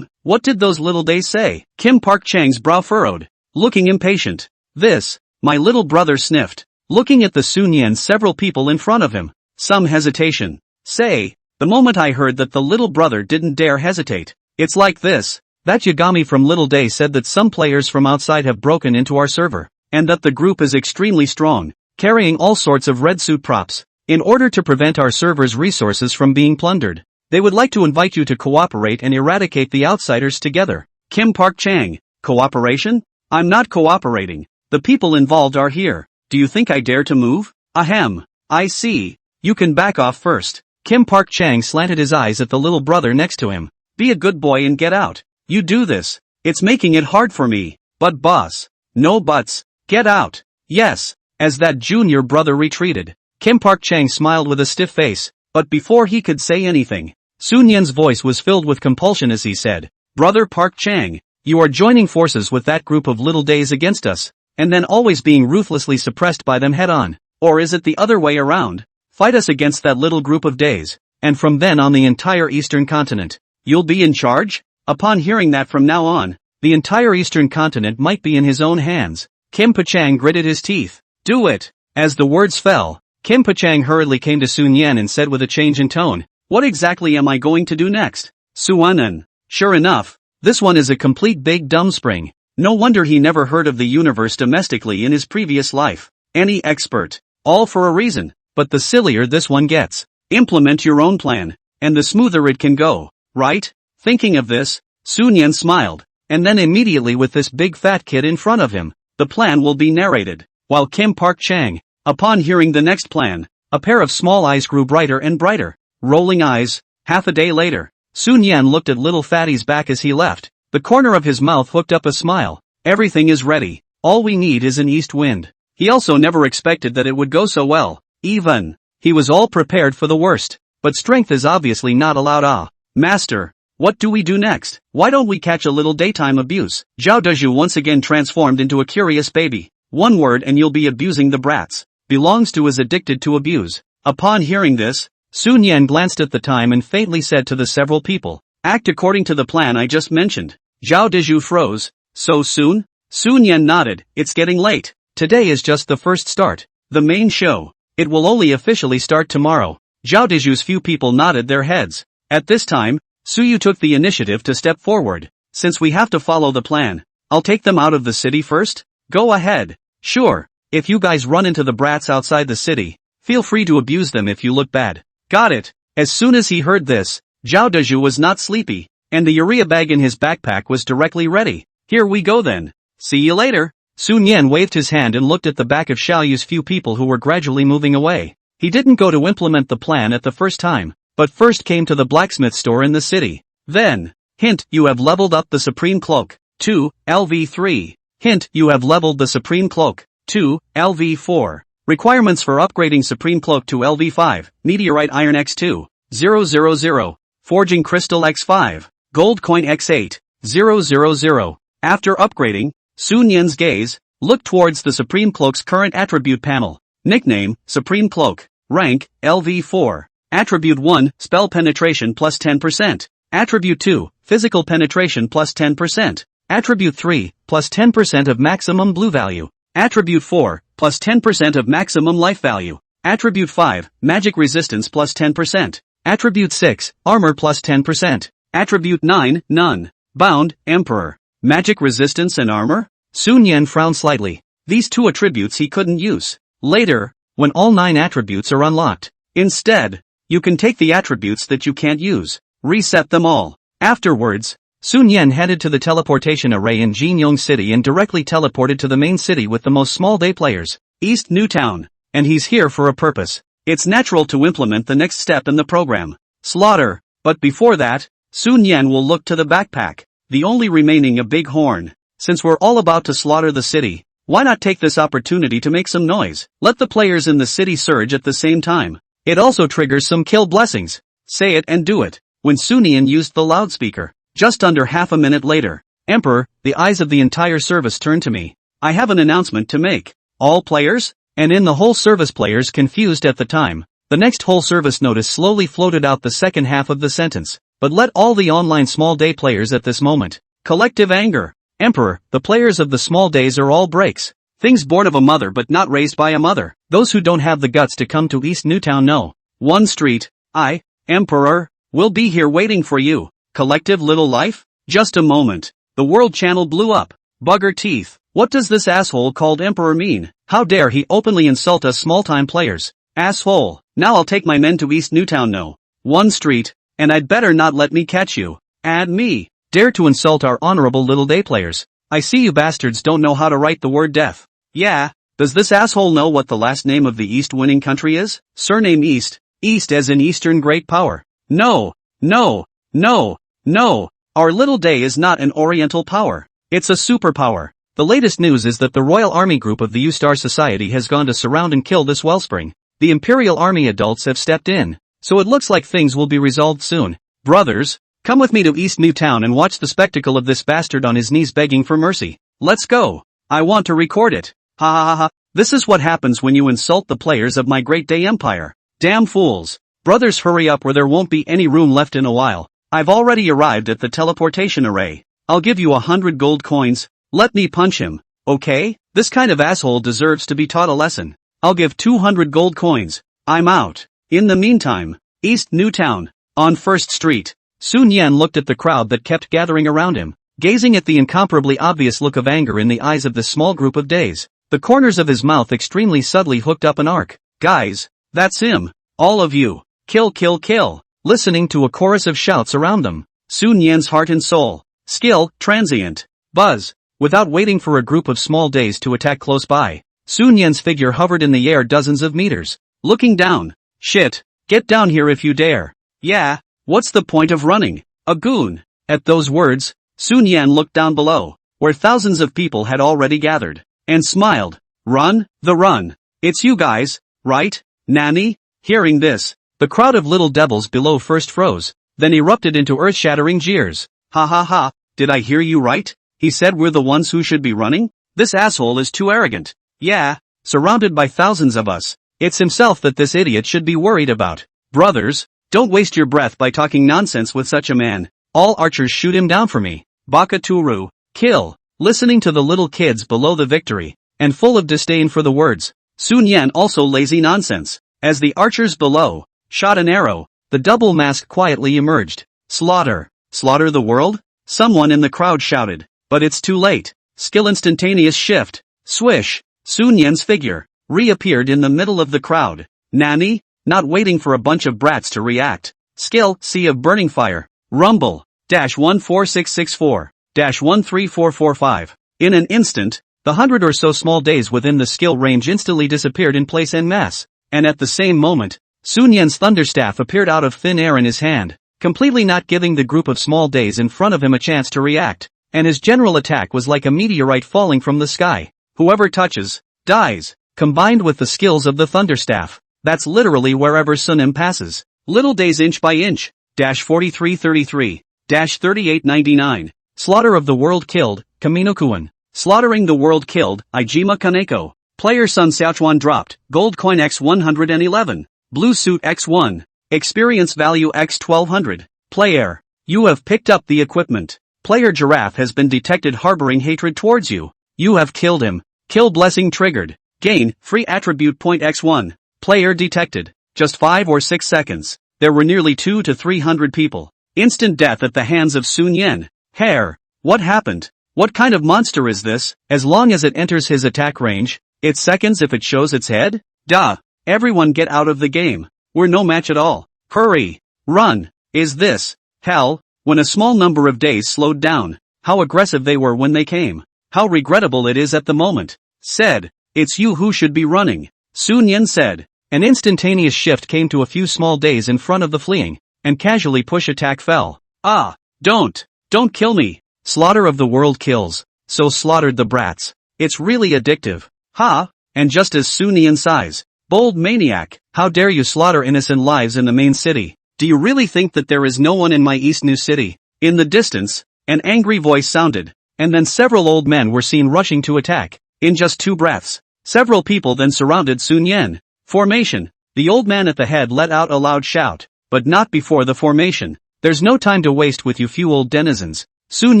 What did those little days say? Kim Park Chang's brow furrowed, looking impatient. This, my little brother sniffed, looking at the Sun Yan several people in front of him. Some hesitation. Say, the moment I heard that the little brother didn't dare hesitate. It's like this. That Yagami from Little Day said that some players from outside have broken into our server, and that the group is extremely strong, carrying all sorts of red suit props. In order to prevent our server's resources from being plundered, they would like to invite you to cooperate and eradicate the outsiders together. Kim Park Chang, cooperation? I'm not cooperating. The people involved are here. Do you think I dare to move? Ahem. I see. You can back off first. Kim Park Chang slanted his eyes at the little brother next to him. Be a good boy and get out. You do this. It's making it hard for me. But boss. No buts. Get out. Yes. As that junior brother retreated, Kim Park Chang smiled with a stiff face, but before he could say anything, Sun Yan's voice was filled with compulsion as he said, Brother Park Chang, You are joining forces with that group of little days against us, and then always being ruthlessly suppressed by them head-on. Or is it the other way around? Fight us against that little group of days, and from then on the entire eastern continent. You'll be in charge? Upon hearing that from now on, the entire eastern continent might be in his own hands, Kim Pachang gritted his teeth. Do it! As the words fell, Kim Pachang hurriedly came to Sun Yan and said with a change in tone, what exactly am I going to do next? Suanan. Sure enough, this one is a complete big dumb spring. No wonder he never heard of the universe domestically in his previous life. Any expert. All for a reason, but the sillier this one gets. Implement your own plan, and the smoother it can go, right? Thinking of this, Sun Yan smiled, and then immediately with this big fat kid in front of him, the plan will be narrated, while Kim Park Chang, upon hearing the next plan, a pair of small eyes grew brighter and brighter. Rolling eyes. Half a day later, Sun Yan looked at little Fatty's back as he left. The corner of his mouth hooked up a smile. Everything is ready. All we need is an east wind. He also never expected that it would go so well. Even. He was all prepared for the worst. But strength is obviously not allowed. Master. What do we do next? Why don't we catch a little daytime abuse? Zhao Deju once again transformed into a curious baby. One word and you'll be abusing the brats. Belongs to is addicted to abuse. Upon hearing this, Sun Yan glanced at the time and faintly said to the several people, act according to the plan I just mentioned. Zhao Deju froze. So soon? Sun Yan nodded. It's getting late. Today is just the first start. The main show. It will only officially start tomorrow. Zhao Deju's few people nodded their heads. At this time, Suyu took the initiative to step forward. Since we have to follow the plan, I'll take them out of the city first? Go ahead. Sure. If you guys run into the brats outside the city, feel free to abuse them if you look bad. Got it. As soon as he heard this, Zhao Deju was not sleepy, and the urea bag in his backpack was directly ready. Here we go then. See you later. Sun Yan waved his hand and looked at the back of Xiaoyu's few people who were gradually moving away. He didn't go to implement the plan at the first time, but first came to the blacksmith store in the city. Then, hint, you have leveled up the Supreme Cloak. 2, LV3. Hint, you have leveled the Supreme Cloak. 2, LV4. Requirements for upgrading Supreme Cloak to LV5, Meteorite Iron X2, 000, Forging Crystal X5, Gold Coin X8, 000. After upgrading, Sun Yan's gaze looked towards the Supreme Cloak's current attribute panel. Nickname, Supreme Cloak. Rank, LV4. Attribute 1, Spell Penetration plus 10%. Attribute 2, Physical Penetration plus 10%. Attribute 3, plus 10% of maximum blue value. Attribute 4, plus 10% of maximum life value. Attribute 5, Magic Resistance plus 10%. Attribute 6, Armor plus 10%. Attribute 9, None. Bound, Emperor. Magic Resistance and Armor? Sun Yan frowned slightly. These two attributes he couldn't use. Later, when all 9 attributes are unlocked. Instead, you can take the attributes that you can't use. Reset them all. Afterwards, Sun Yan headed to the teleportation array in Jinyong City and directly teleported to the main city with the most small day players, East Newtown. And he's here for a purpose. It's natural to implement the next step in the program. Slaughter. But before that, Sun Yan will look to the backpack, the only remaining a big horn. Since we're all about to slaughter the city, why not take this opportunity to make some noise? Let the players in the city surge at the same time. It also triggers some kill blessings. Say it and do it. When Sun Yan used the loudspeaker. Just under half a minute later, Emperor, the eyes of the entire service turned to me. I have an announcement to make. All players? And in the whole service players confused at the time. The next whole service notice slowly floated out the second half of the sentence. But let all the online small day players at this moment. Collective anger. Emperor, the players of the small days are all breaks. Things born of a mother but not raised by a mother. Those who don't have the guts to come to East Newtown know. One street. I, Emperor, will be here waiting for you. Collective little life? Just a moment. The world channel blew up. Bugger teeth. What does this asshole called Emperor mean? How dare he openly insult us small-time players? Asshole. Now I'll take my men to East Newtown no. One street. And I'd better not let me catch you. Add me. Dare to insult our honorable little day players. I see you bastards don't know how to write the word death. Yeah. Does this asshole know what the last name of the East winning country is? Surname East. East as in Eastern Great Power. No. No. No. No, our little day is not an oriental power. It's a superpower. The latest news is that the Royal Army Group of the U-Star Society has gone to surround and kill this wellspring. The Imperial Army adults have stepped in, so it looks like things will be resolved soon. Brothers, Come with me to East Newtown and watch the spectacle of this bastard on his knees begging for mercy. Let's go. I want to record it. Ha ha ha ha. This is what happens when you insult the players of my great day empire. Damn fools. Brothers, hurry up or there won't be any room left in a while. I've already arrived at the teleportation array. I'll give you 100 gold coins. Let me punch him. Okay? This kind of asshole deserves to be taught a lesson. I'll give 200 gold coins. I'm out. In the meantime, East Newtown, on 1st Street. Sun Yan looked at the crowd that kept gathering around him, gazing at the incomparably obvious look of anger in the eyes of this small group of days. The corners of his mouth extremely subtly hooked up an arc. Guys, that's him. All of you. Kill, kill, kill. Listening to a chorus of shouts around them. Sun Yan's heart and soul. Skill, transient. Buzz. Without waiting for a group of small days to attack close by, Sun Yan's figure hovered in the air dozens of meters. Looking down. Shit. Get down here if you dare. Yeah. What's the point of running? A goon. At those words, Sun Yan looked down below, where thousands of people had already gathered, and smiled. Run, the run. It's you guys, right? Nanny? Hearing this, the crowd of little devils below first froze, then erupted into earth-shattering jeers. Ha ha ha, did I hear you right? He said we're the ones who should be running? This asshole is too arrogant. Yeah, surrounded by thousands of us. It's himself that this idiot should be worried about. Brothers, don't waste your breath by talking nonsense with such a man. All archers shoot him down for me. Baka Turu. Kill. Listening to the little kids below the victory, and full of disdain for the words, Sun Yan also lazy nonsense. As the archers below shot an arrow, the double mask quietly emerged. Slaughter. Slaughter the world? Someone in the crowd shouted. But it's too late. Skill instantaneous shift. Swish. Sun Yan's figure reappeared in the middle of the crowd. Nanny? Not waiting for a bunch of brats to react. Skill, Sea of Burning Fire. Rumble. -14664. -13445. In an instant, the 100 or so small days within the skill range instantly disappeared in place en masse. And at the same moment, Sun Yan's thunderstaff appeared out of thin air in his hand, completely not giving the group of small days in front of him a chance to react. And his general attack was like a meteorite falling from the sky. Whoever touches, dies. Combined with the skills of the thunderstaff, that's literally wherever Sunim passes. Little days inch by inch. -4333. -3899. Slaughter of the world killed, Kaminokuan. Slaughtering the world killed, Ijima Kaneko. Player Sun Xiaochuan dropped, gold coin x 111. Blue suit x1. Experience value x 1200. Player. You have picked up the equipment. Player Giraffe has been detected harboring hatred towards you. You have killed him. Kill blessing triggered. Gain, free attribute point x1. Player detected. Just 5 or 6 seconds. There were nearly 200 to 300 people. Instant death at the hands of Sun Yan. Hair. What happened? What kind of monster is this? As long as it enters his attack range, it's seconds if it shows its head? Duh. Everyone get out of the game. We're no match at all. Hurry. Run. Is this hell? When a small number of days slowed down, how aggressive they were when they came. How regrettable it is at the moment. Said. It's you who should be running. Sun Yan said. An instantaneous shift came to a few small days in front of the fleeing, and casually push attack fell. Ah, don't kill me. Slaughter of the world kills, so slaughtered the brats. It's really addictive. Ha, and just as Sun Yan sighs, bold maniac, how dare you slaughter innocent lives in the main city? Do you really think that there is no one in my East New City? In the distance, an angry voice sounded, and then several old men were seen rushing to attack. In just 2 breaths, several people then surrounded Sun Yan. Formation. The old man at the head let out a loud shout, but not before the formation. There's no time to waste with you few old denizens. Sun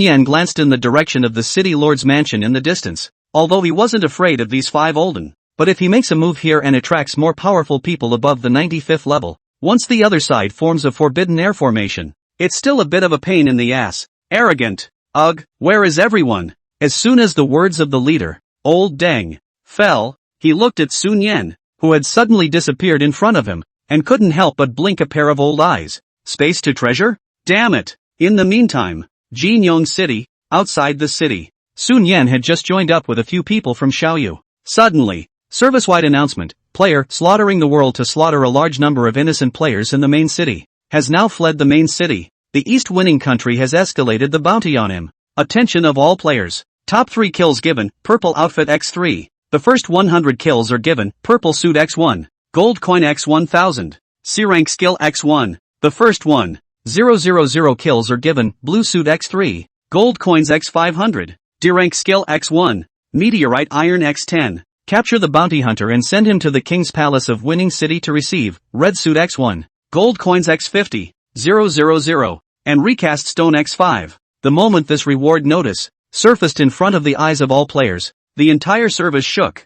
Yan glanced in the direction of the city lord's mansion in the distance, although he wasn't afraid of these 5 olden. But if he makes a move here and attracts more powerful people above the 95th level, once the other side forms a forbidden air formation, it's still a bit of a pain in the ass. Arrogant. Ugh, where is everyone? As soon as the words of the leader, Old Deng, fell, he looked at Sun Yan, who had suddenly disappeared in front of him, and couldn't help but blink a pair of old eyes. Space to treasure? Damn it! In the meantime, Jinyong City, outside the city, Sun Yan had just joined up with a few people from Xiaoyu. Suddenly, service-wide announcement, player slaughtering the world to slaughter a large number of innocent players in the main city, has now fled the main city. The East winning country has escalated the bounty on him. Attention of all players. Top 3 kills given, purple outfit x3. The first 100 kills are given, purple suit x1, gold coin x1000, C rank skill x1. The first one, 000 kills are given, blue suit x3, gold coins x500, D-rank skill x1, meteorite iron x10. Capture the bounty hunter and send him to the king's palace of winning city to receive, red suit x1, gold coins x50, 000, and recast stone x5. The moment this reward notice surfaced in front of the eyes of all players, the entire service shook.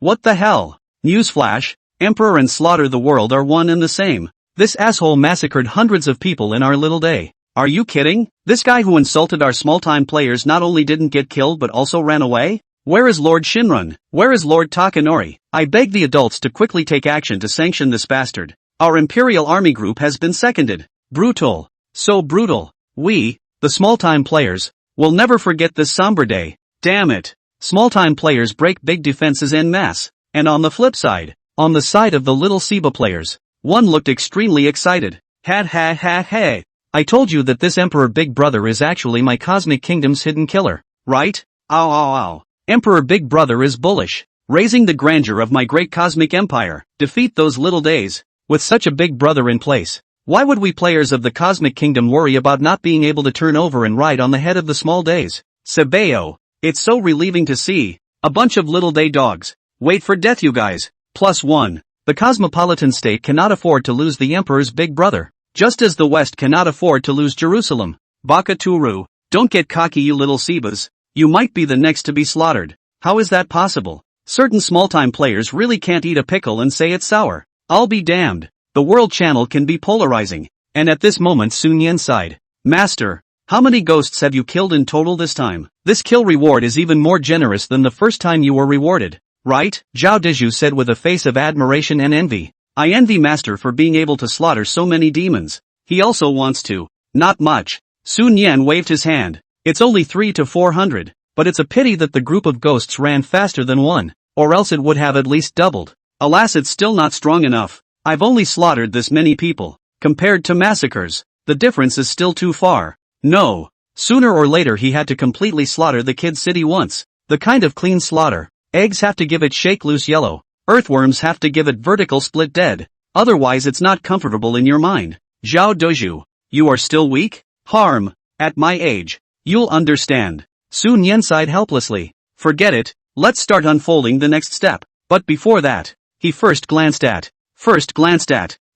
What the hell? Newsflash, Emperor and Slaughter the World are one and the same. This asshole massacred hundreds of people in our little day. Are you kidding? This guy who insulted our small-time players not only didn't get killed but also ran away? Where is Lord Shinran? Where is Lord Takanori? I beg the adults to quickly take action to sanction this bastard. Our Imperial Army group has been seconded. Brutal. So brutal. We, the small-time players, will never forget this somber day. Damn it. Small-time players break big defenses en masse. And on the flip side, on the side of the little Seba players, one looked extremely excited. Ha. I told you that this Emperor Big Brother is actually my Cosmic Kingdom's hidden killer, right? Ow. Emperor Big Brother is bullish, raising the grandeur of my great cosmic empire. Defeat those little days. With such a big brother in place, why would we players of the Cosmic Kingdom worry about not being able to turn over and ride on the head of the small days? Sebeo, it's so relieving to see. A bunch of little day dogs. Wait for death you guys. +1. The cosmopolitan state cannot afford to lose the Emperor's big brother, just as the West cannot afford to lose Jerusalem. Baka Turu, don't get cocky you little Sebas. You might be the next to be slaughtered. How is that possible? Certain small-time players really can't eat a pickle and say it's sour. I'll be damned. The World Channel can be polarizing. And at this moment Sun Yen sighed. Master, how many ghosts have you killed in total this time? This kill reward is even more generous than the first time you were rewarded, right? Zhao Dezhu said with a face of admiration and envy. I envy Master for being able to slaughter so many demons. He also wants to. Not much. Sun Yen waved his hand. It's only 300 to 400, but it's a pity that the group of ghosts ran faster than one, or else it would have at least doubled. Alas, it's still not strong enough. I've only slaughtered this many people. Compared to massacres, the difference is still too far. No. Sooner or later he had to completely slaughter the kid city once. The kind of clean slaughter. Eggs have to give it shake loose yellow. Earthworms have to give it vertical split dead. Otherwise it's not comfortable in your mind. Zhao Dezhu, you are still weak? Harm. At my age. You'll understand. Sun Yen sighed helplessly. Forget it, let's start unfolding the next step. But before that, he first glanced at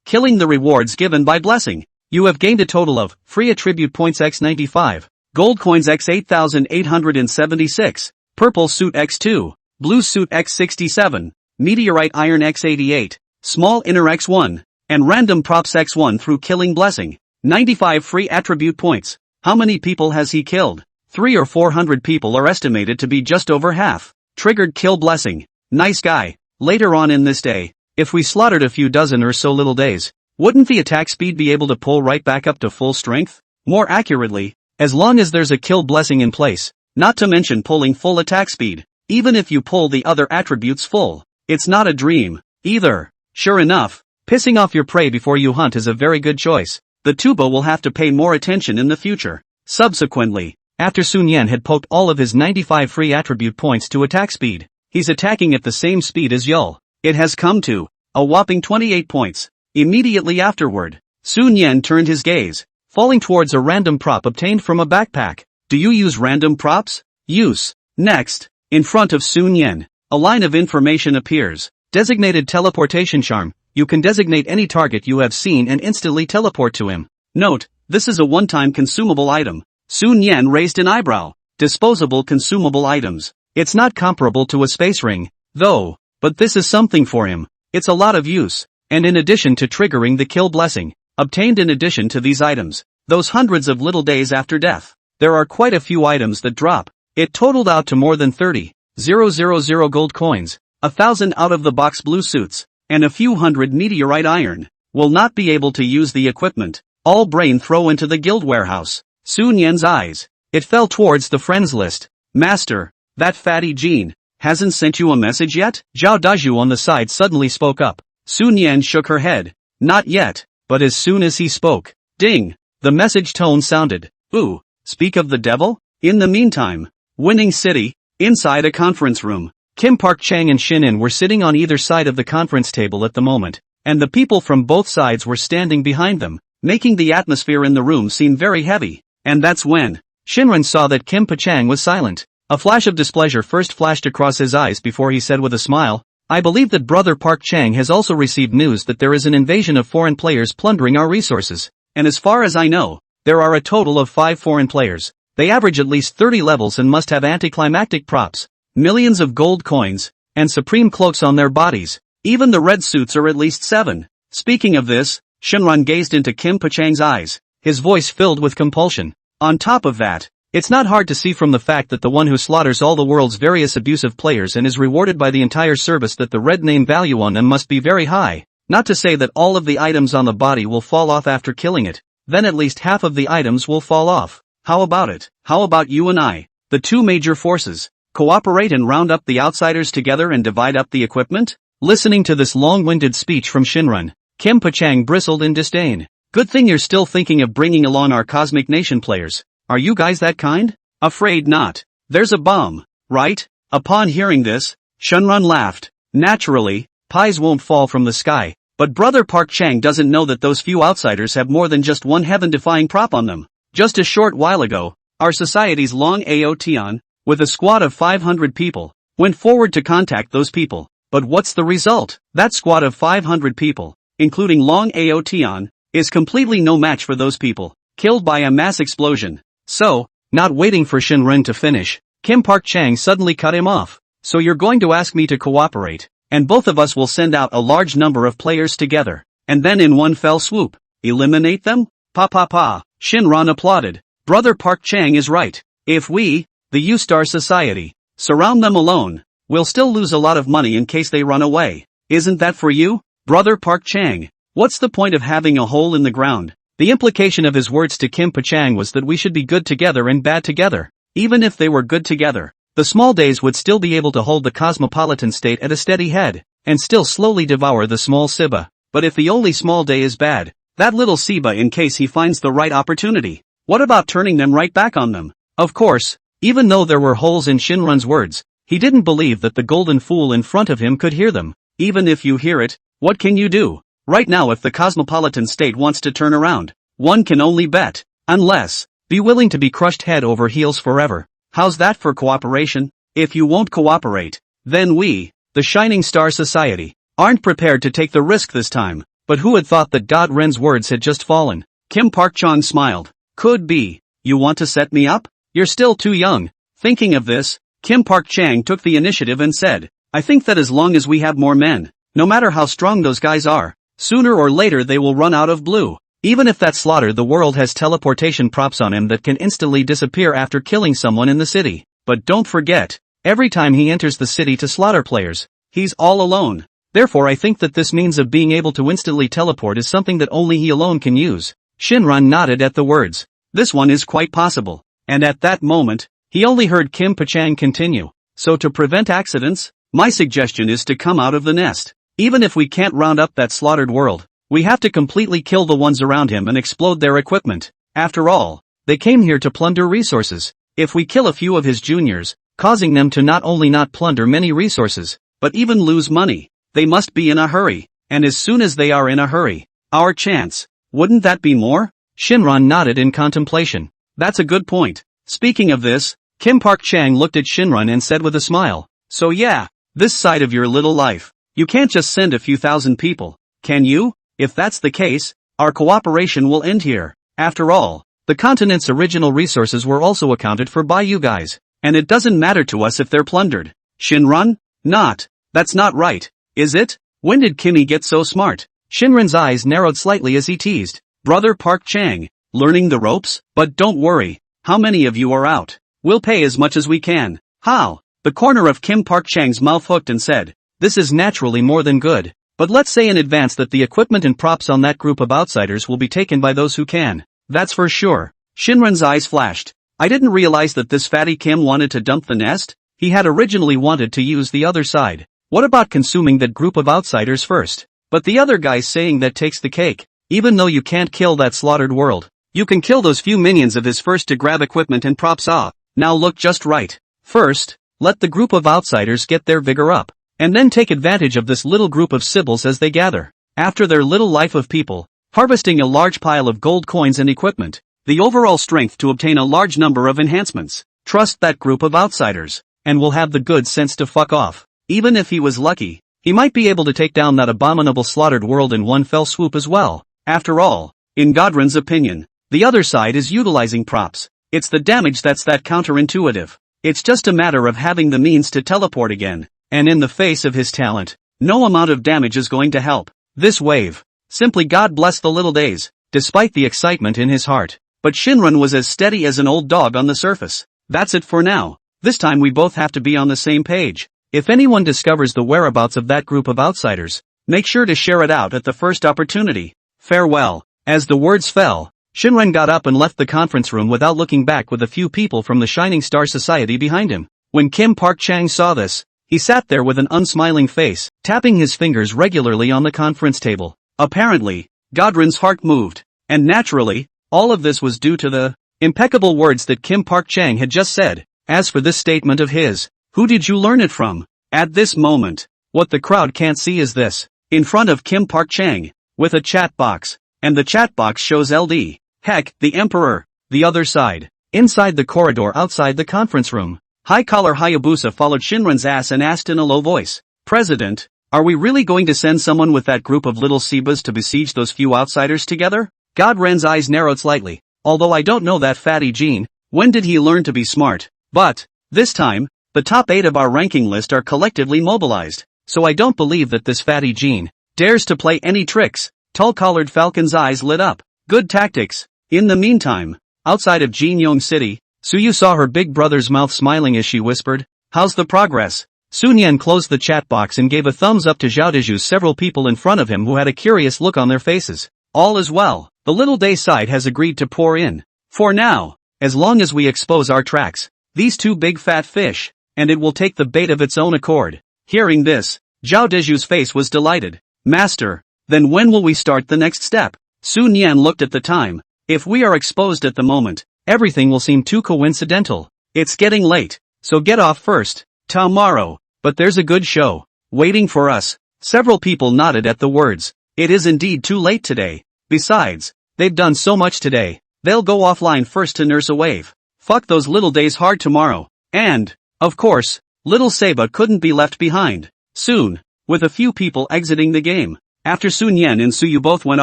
killing the rewards given by blessing. You have gained a total of free attribute points x95, gold coins x8876, purple suit x2, blue suit x67, meteorite iron x88, small inner x1, and random props x1 through killing blessing. 95 free attribute points. How many people has he killed? 300 or 400 people are estimated to be just over half. Triggered kill blessing. Nice guy. Later on in this day, if we slaughtered a few dozen or so little days, wouldn't the attack speed be able to pull right back up to full strength? More accurately, as long as there's a kill blessing in place, not to mention pulling full attack speed, even if you pull the other attributes full. It's not a dream, either. Sure enough, pissing off your prey before you hunt is a very good choice. The tuba will have to pay more attention in the future. Subsequently, after Sun Yen had poked all of his 95 free attribute points to attack speed, he's attacking at the same speed as Yul. It has come to a whopping 28 points. Immediately afterward, Sun Yen turned his gaze, falling towards a random prop obtained from a backpack. Do you use random props? Use. Next, in front of Sun Yen, a line of information appears. Designated teleportation charm. You can designate any target you have seen and instantly teleport to him. Note, this is a one-time consumable item. Sun Yen raised an eyebrow. Disposable consumable items. It's not comparable to a space ring, though, but this is something for him. It's a lot of use, and in addition to triggering the kill blessing, obtained in addition to these items, those hundreds of little days after death, there are quite a few items that drop. It totaled out to more than 30,000 gold coins, 1,000 out-of-the-box blue suits, and a few hundred meteorite iron. Will not be able to use the equipment. All brain throw into the guild warehouse. Sun Yen's eyes. It fell towards the friends list. Master, that fatty Jean, hasn't sent you a message yet? Zhao Dezhu on the side suddenly spoke up. Sun Yen shook her head. Not yet, but as soon as he spoke, ding, the message tone sounded. Ooh, speak of the devil? In the meantime, Winning City, inside a conference room. Kim Park Chang and Shinin were sitting on either side of the conference table at the moment, and the people from both sides were standing behind them. making the atmosphere in the room seem very heavy. And that's when Shinran saw that Kim Pachang was silent. A flash of displeasure first flashed across his eyes before he said with a smile, "I believe that Brother Park Chang has also received news that there is an invasion of foreign players plundering our resources. And as far as I know, there are a total of 5 foreign players. They average at least 30 levels and must have anticlimactic props, millions of gold coins, and supreme cloaks on their bodies. Even the red suits are at least 7. Speaking of this, Shinran gazed into Kim Pachang's eyes, his voice filled with compulsion. On top of that, it's not hard to see from the fact that the one who slaughters all the world's various abusive players and is rewarded by the entire service that the red name value on them must be very high. Not to say that all of the items on the body will fall off after killing it, then at least half of the items will fall off. How about it? How about you and I, the 2 major forces, cooperate and round up the outsiders together and divide up the equipment?" Listening to this long-winded speech from Shinran, Kim Pachang bristled in disdain. "Good thing you're still thinking of bringing along our Cosmic Nation players. Are you guys that kind? Afraid not. There's a bomb, right?" Upon hearing this, Shinran laughed. Naturally, pies won't fall from the sky, but Brother Park Chang doesn't know that those few outsiders have more than just one heaven-defying prop on them. Just a short while ago, our society's Long Aotion, with a squad of 500 people, went forward to contact those people. But what's the result? That squad of 500 people, including Long Aotion, is completely no match for those people, killed by a mass explosion. So, not waiting for Shinran to finish, Kim Park Chang suddenly cut him off. "So you're going to ask me to cooperate, and both of us will send out a large number of players together, and then in one fell swoop, eliminate them?" "Pa pa pa," Shinran applauded. "Brother Park Chang is right. If we, the U-Star Society, surround them alone, we'll still lose a lot of money in case they run away. Isn't that for you, Brother Park Chang? What's the point of having a hole in the ground?" The implication of his words to Kim Pachang was that we should be good together and bad together. Even if they were good together, the small days would still be able to hold the cosmopolitan state at a steady head, and still slowly devour the small Siba. But if the only small day is bad, that little Siba in case he finds the right opportunity, what about turning them right back on them? Of course, even though there were holes in Shinran's words, he didn't believe that the golden fool in front of him could hear them. Even if you hear it, what can you do? Right now if the cosmopolitan state wants to turn around, one can only bet. Unless, be willing to be crushed head over heels forever. How's that for cooperation? If you won't cooperate, then we, the Shining Star Society, aren't prepared to take the risk this time. But who had thought that God Ren's words had just fallen? Kim Park Chang smiled. "Could be. You want to set me up? You're still too young." Thinking of this, Kim Park Chang took the initiative and said, "I think that as long as we have more men, no matter how strong those guys are, sooner or later they will run out of blue. Even if that slaughter the world has teleportation props on him that can instantly disappear after killing someone in the city. But don't forget, every time he enters the city to slaughter players, he's all alone. Therefore I think that this means of being able to instantly teleport is something that only he alone can use." Shinran nodded at the words. This one is quite possible. And at that moment, he only heard Kim Pachang continue. "So to prevent accidents, my suggestion is to come out of the nest. Even if we can't round up that slaughtered world, we have to completely kill the ones around him and explode their equipment. After all, they came here to plunder resources. If we kill a few of his juniors, causing them to not only not plunder many resources, but even lose money, they must be in a hurry. And as soon as they are in a hurry, our chance, wouldn't that be more?" Shinran nodded in contemplation. "That's a good point." Speaking of this, Kim Park Chang looked at Shinran and said with a smile, "So yeah, this side of your little life, you can't just send a few thousand people, can you? If that's the case, our cooperation will end here. After all, the continent's original resources were also accounted for by you guys, and it doesn't matter to us if they're plundered." "Shinran? That's not right, is it? When did Kimmy get so smart?" Shinran's eyes narrowed slightly as he teased. "Brother Park Chang, learning the ropes? But don't worry, how many of you are out? We'll pay as much as we can." "How?" The corner of Kim Park Chang's mouth hooked and said, "This is naturally more than good. But let's say in advance that the equipment and props on that group of outsiders will be taken by those who can. That's for sure." Shinran's eyes flashed. "I didn't realize that this fatty Kim wanted to dump the nest. He had originally wanted to use the other side. What about consuming that group of outsiders first? But the other guy's saying that takes the cake. Even though you can't kill that slaughtered world, you can kill those few minions of his first to grab equipment and props off. Now look just right. First, let the group of outsiders get their vigor up, and then take advantage of this little group of Sibyls as they gather. After their little life of people, harvesting a large pile of gold coins and equipment, the overall strength to obtain a large number of enhancements. Trust that group of outsiders, and will have the good sense to fuck off. Even if he was lucky, he might be able to take down that abominable slaughtered world in one fell swoop as well. After all, in Godrin's opinion, the other side is utilizing props. It's the damage that's that counterintuitive. It's just a matter of having the means to teleport again, and in the face of his talent, no amount of damage is going to help. This wave. Simply God bless the little days, despite the excitement in his heart. But Shinran was as steady as an old dog on the surface. That's it for now. This time we both have to be on the same page. If anyone discovers the whereabouts of that group of outsiders, make sure to share it out at the first opportunity. Farewell. As the words fell, Shinran got up and left the conference room without looking back, with a few people from the Shining Star Society behind him. When Kim Park Chang saw this, he sat there with an unsmiling face, tapping his fingers regularly on the conference table. Apparently, Godrin's heart moved, and naturally, all of this was due to the impeccable words that Kim Park Chang had just said. As for this statement of his, who did you learn it from? At this moment, what the crowd can't see is this. In front of Kim Park Chang, with a chat box, and the chat box shows LD. Heck, the Emperor. The other side. Inside the corridor outside the conference room, high-collar Hayabusa followed Shinran's ass and asked in a low voice, President, are we really going to send someone with that group of little Sebas to besiege those few outsiders together? Godren's eyes narrowed slightly. Although I don't know that fatty Gene, when did he learn to be smart? But, this time, the top 8 of our ranking list are collectively mobilized, so I don't believe that this fatty Gene dares to play any tricks. Tall-collared Falcon's eyes lit up. Good tactics. In the meantime, outside of Jinyong City, Suyu saw her big brother's mouth smiling as she whispered, how's the progress? Sun Yan closed the chat box and gave a thumbs up to Zhao Deju's several people in front of him who had a curious look on their faces. All is well. The little day side has agreed to pour in. For now, as long as we expose our tracks, these two big fat fish, and it will take the bait of its own accord. Hearing this, Zhao Deju's face was delighted. Master, then when will we start the next step? Sun Yan looked at the time. If we are exposed at the moment, everything will seem too coincidental. It's getting late, so get off first. Tomorrow. But there's a good show waiting for us. Several people nodded at the words. It is indeed too late today. Besides, they've done so much today. They'll go offline first to nurse a wave. Fuck those little days hard tomorrow. And, of course, little Seba couldn't be left behind. Soon, with a few people exiting the game. After Sun Yan and Suyu both went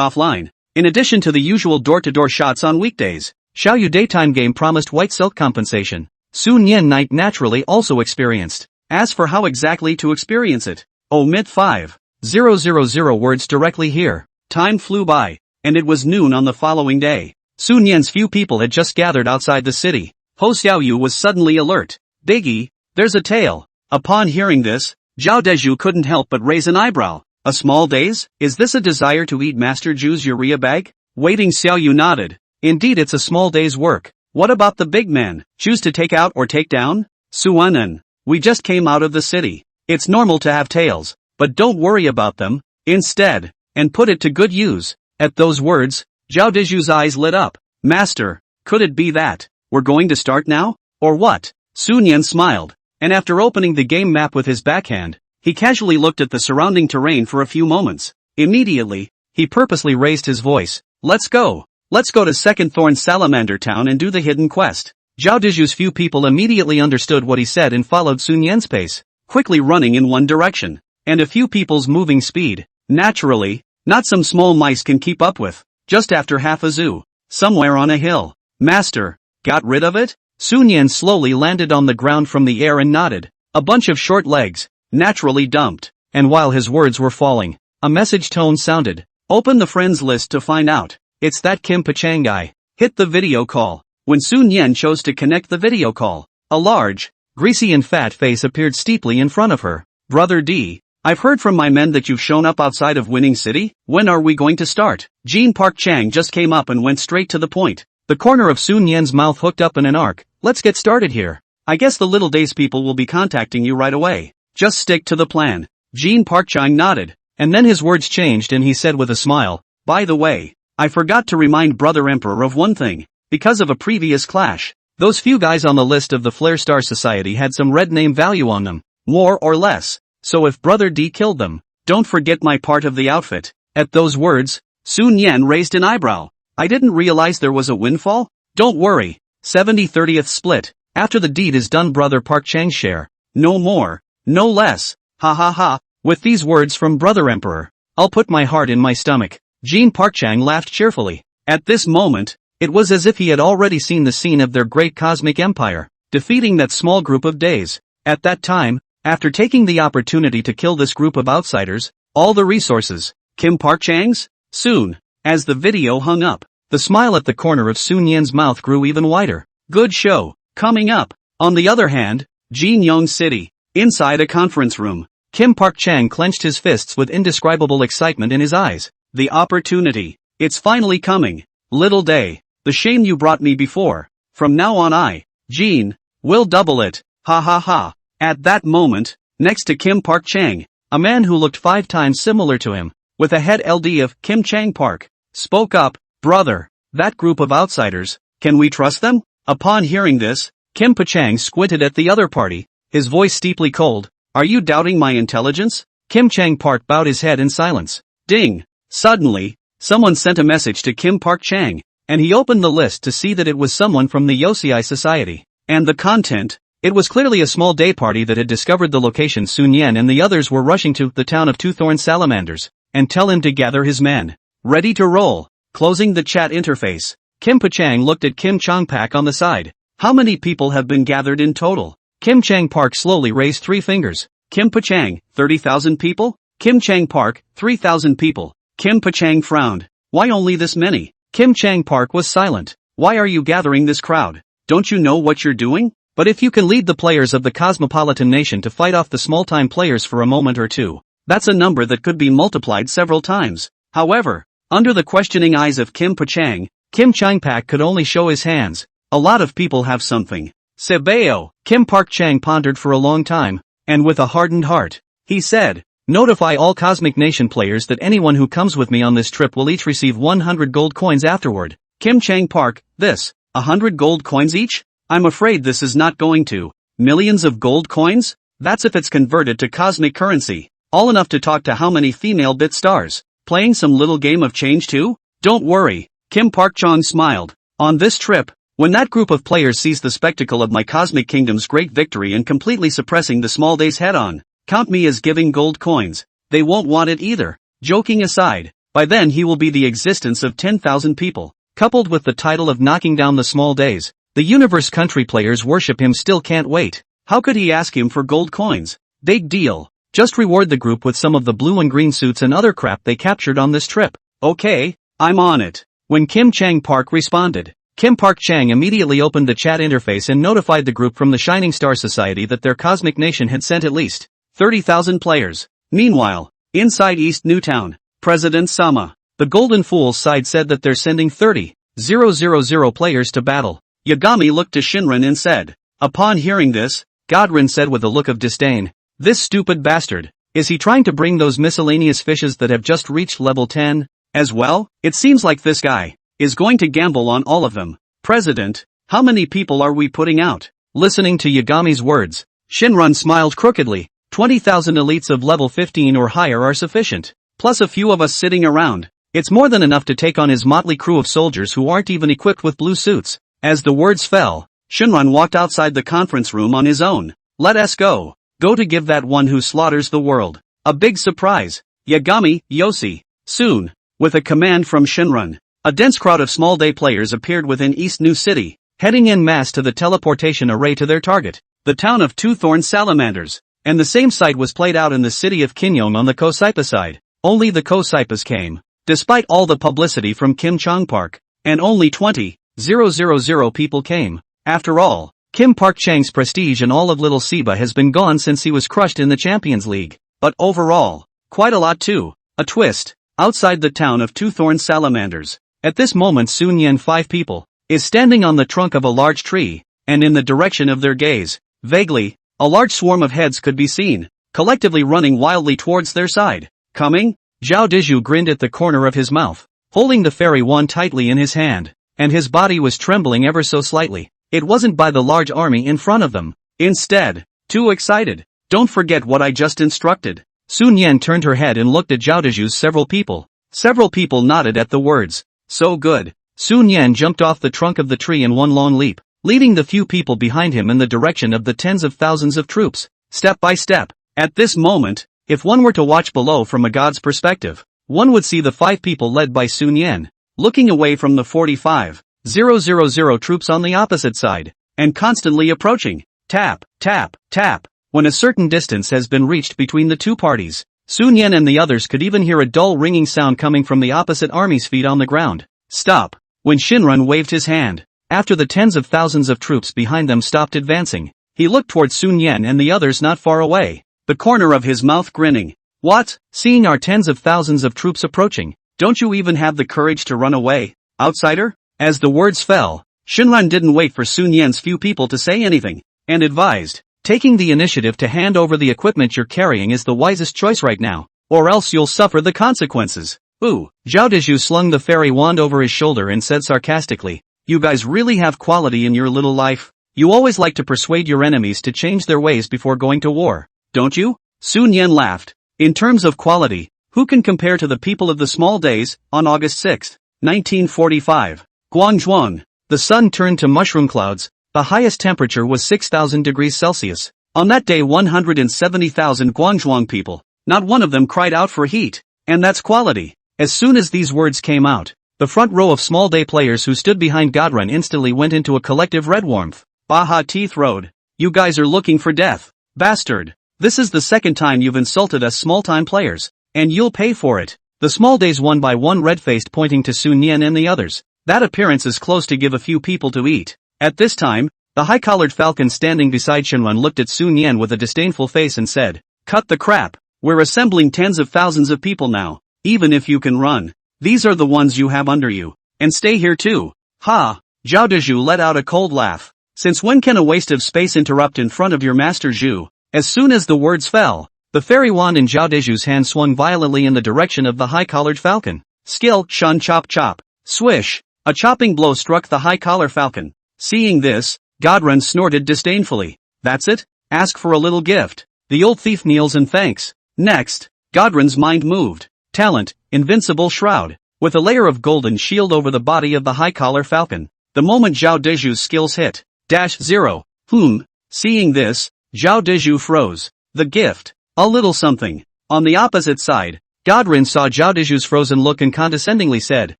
offline, in addition to the usual door-to-door shots on weekdays, Xiaoyu daytime game promised white silk compensation. Sun Yan night naturally also experienced. As for how exactly to experience it, omit 5,000 words directly here. Time flew by, and it was noon on the following day. Sun Yan's few people had just gathered outside the city. Ho Xiaoyu was suddenly alert. Biggie, there's a tail. Upon hearing this, Zhao Deju couldn't help but raise an eyebrow. A small days? Is this a desire to eat Master Ju's urea bag? Waiting Xiaoyu nodded. Indeed it's a small day's work. What about the big man? Choose to take out or take down? Suanan. We just came out of the city. It's normal to have tails, but don't worry about them. Instead, and put it to good use. At those words, Zhao Deju's eyes lit up. Master, could it be that we're going to start now? Or what? Sun Yan smiled, and after opening the game map with his backhand, he casually looked at the surrounding terrain for a few moments. Immediately, he purposely raised his voice. Let's go. Let's go to Second Thorn Salamander Town and do the hidden quest. Zhao Deju's few people immediately understood what he said and followed Sun Yan's pace, quickly running in one direction, and a few people's moving speed. Naturally, not some small mice can keep up with. Just after half a zoo, somewhere on a hill. Master, got rid of it? Sun Yan slowly landed on the ground from the air and nodded. A bunch of short legs, naturally dumped, and while his words were falling, a message tone sounded. Open the friends list to find out. It's that Kim Pachang guy. Hit the video call. When Sun Yan chose to connect the video call, a large, greasy and fat face appeared steeply in front of her. Brother D, I've heard from my men that you've shown up outside of Winning City. When are we going to start? Jean Park Chang just came up and went straight to the point. The corner of Sun Yan's mouth hooked up in an arc. Let's get started here. I guess the Little Days people will be contacting you right away. Just stick to the plan. Jean Park Chang nodded, and then his words changed and he said with a smile, by the way, I forgot to remind Brother Emperor of one thing. Because of a previous clash, those few guys on the list of the Flare Star Society had some red name value on them, more or less, so if Brother D killed them, don't forget my part of the outfit. At those words, Sun Yan raised an eyebrow. I didn't realize there was a windfall? Don't worry. 70/30th split. After the deed is done, brother Park Chang's share. No more. No less. Ha ha ha. With these words from brother emperor, I'll put my heart in my stomach. Jean Park Chang laughed cheerfully. At this moment, it was as if he had already seen the scene of their great cosmic empire, defeating that small group of days. At that time, after taking the opportunity to kill this group of outsiders, all the resources, Kim Park Chang's? Soon, as the video hung up, the smile at the corner of Sun Yan's mouth grew even wider. Good show. Coming up. On the other hand, Jinyong City. Inside a conference room, Kim Park Chang clenched his fists with indescribable excitement in his eyes. The opportunity. It's finally coming. Little day. The shame you brought me before. From now on Jean, will double it. Ha ha ha. At that moment, next to Kim Park Chang, a man who looked 5 times similar to him, with a head LD of Kim Chang Park, spoke up, brother, that group of outsiders, can we trust them? Upon hearing this, Kim Pachang squinted at the other party, his voice steeply cold. Are you doubting my intelligence? Kim Chang Park bowed his head in silence. Ding! Suddenly, someone sent a message to Kim Park Chang, and he opened the list to see that it was someone from the Yosei Society. And the content? It was clearly a small day party that had discovered the location. Sun Yan and the others were rushing to the town of Two Thorn Salamanders, and tell him to gather his men. Ready to roll. Closing the chat interface, Kim Pachang looked at Kim Chang Pak on the side. How many people have been gathered in total? Kim Chang Park slowly raised 3 fingers. Kim Pachang, 30,000 people? Kim Chang Park, 3,000 people. Kim Pachang frowned. Why only this many? Kim Chang Park was silent. Why are you gathering this crowd? Don't you know what you're doing? But if you can lead the players of the cosmopolitan nation to fight off the small-time players for a moment or two, that's a number that could be multiplied several times. However, under the questioning eyes of Kim Pachang, Kim Chang Pak could only show his hands. A lot of people have something. Sebeo, Kim Park Chang pondered for a long time, and with a hardened heart, he said, notify all Cosmic Nation players that anyone who comes with me on this trip will each receive 100 gold coins afterward. Kim Chang Park, this, 100 gold coins each? I'm afraid this is not going to. Millions of gold coins? That's if it's converted to cosmic currency. All enough to talk to how many female bit stars? Playing some little game of change too? Don't worry, Kim Park Chang smiled. On this trip, when that group of players sees the spectacle of my Cosmic Kingdom's great victory and completely suppressing the small days head-on, count me as giving gold coins. They won't want it either. Joking aside, by then he will be the existence of 10,000 people, coupled with the title of knocking down the small days. The universe country players worship him still can't wait. How could he ask him for gold coins? Big deal. Just reward the group with some of the blue and green suits and other crap they captured on this trip. Okay, I'm on it. When Kim Chang Park responded, Kim Park Chang immediately opened the chat interface and notified the group from the Shining Star Society that their Cosmic Nation had sent at least 30,000 players. Meanwhile, inside East Newtown, President Sama, the Golden Fool's side said that they're sending 30,000 players to battle. Yagami looked to Shinran and said. Upon hearing this, Godrin said with a look of disdain, this stupid bastard, is he trying to bring those miscellaneous fishes that have just reached level 10, as well? It seems like this guy is going to gamble on all of them. President, how many people are we putting out? Listening to Yagami's words, Shinran smiled crookedly. 20,000 elites of level 15 or higher are sufficient, plus a few of us sitting around. It's more than enough to take on his motley crew of soldiers who aren't even equipped with blue suits. As the words fell, Shinran walked outside the conference room on his own. Let us go. Go to give that one who slaughters the world a big surprise. Yagami, Yoshi. Soon, with a command from Shinran, a dense crowd of small day players appeared within East New City, heading en masse to the teleportation array to their target, the town of Two Thorn Salamanders. And the same sight was played out in the city of Kinyong on the Kosaipa side. Only the Kosaipas came, despite all the publicity from Kim Chang Park, and only 20,000 people came. After all, Kim Park Chang's prestige in all of Little Siba has been gone since he was crushed in the Champions League. But overall, quite a lot too. A twist. Outside the town of Two Thorn Salamanders, at this moment Sun Yan 5 people, is standing on the trunk of a large tree, and in the direction of their gaze, vaguely, a large swarm of heads could be seen, collectively running wildly towards their side. Coming? Zhao Dizhu grinned at the corner of his mouth, holding the fairy wand tightly in his hand, and his body was trembling ever so slightly. It wasn't by the large army in front of them. Instead, too excited. Don't forget what I just instructed. Sun Yan turned her head and looked at Zhao Dizhu's several people. Several people nodded at the words. So good. Sun Yan jumped off the trunk of the tree in one long leap, leading the few people behind him in the direction of the tens of thousands of troops, step by step. At this moment, if one were to watch below from a god's perspective, one would see the 5 people led by Sun Yan, looking away from the 45,000 troops on the opposite side, and constantly approaching. Tap, tap, tap. When a certain distance has been reached between the two parties, Sun Yan and the others could even hear a dull ringing sound coming from the opposite army's feet on the ground. Stop. When Shinran waved his hand, after the tens of thousands of troops behind them stopped advancing, he looked toward Sun Yan and the others not far away, the corner of his mouth grinning. What? Seeing our tens of thousands of troops approaching, don't you even have the courage to run away, outsider? As the words fell, Shinran didn't wait for Sun Yan's few people to say anything, and advised, taking the initiative to hand over the equipment you're carrying is the wisest choice right now, or else you'll suffer the consequences. Ooh, Zhao Dezhu slung the fairy wand over his shoulder and said sarcastically, you guys really have quality in your little life. You always like to persuade your enemies to change their ways before going to war, don't you? Sun Yan laughed. In terms of quality, who can compare to the people of the small days? On August 6, 1945, Guangzhou, the sun turned to mushroom clouds. The highest temperature was 6,000 degrees Celsius. On that day 170,000 Guangzhou people, not one of them cried out for heat. And that's quality. As soon as these words came out, the front row of small day players who stood behind Godrun instantly went into a collective red warmth. Baha Teeth Road. You guys are looking for death. Bastard. This is the second time you've insulted us small-time players, and you'll pay for it. The small days one by one red-faced pointing to Sun Yan and the others. That appearance is close to give a few people to eat. At this time, the high-collared falcon standing beside Shinran looked at Sun Yan with a disdainful face and said, cut the crap. We're assembling tens of thousands of people now. Even if you can run, these are the ones you have under you. And stay here too. Ha! Zhao Dezhu let out a cold laugh. Since when can a waste of space interrupt in front of your master Zhu? As soon as the words fell, the fairy wand in Zhao Dezhu's hand swung violently in the direction of the high-collared falcon. Skill, shun chop chop. Swish! A chopping blow struck the high-collar falcon. Seeing this, Godrun snorted disdainfully. That's it? Ask for a little gift. The old thief kneels in thanks. Next, Godrun's mind moved. Talent, invincible shroud, with a layer of golden shield over the body of the high-collar falcon. The moment Zhao Dezhu's skills hit, -0. Seeing this, Zhao Dezhu froze. The gift, a little something. On the opposite side, Godrun saw Zhao Dezhu's frozen look and condescendingly said,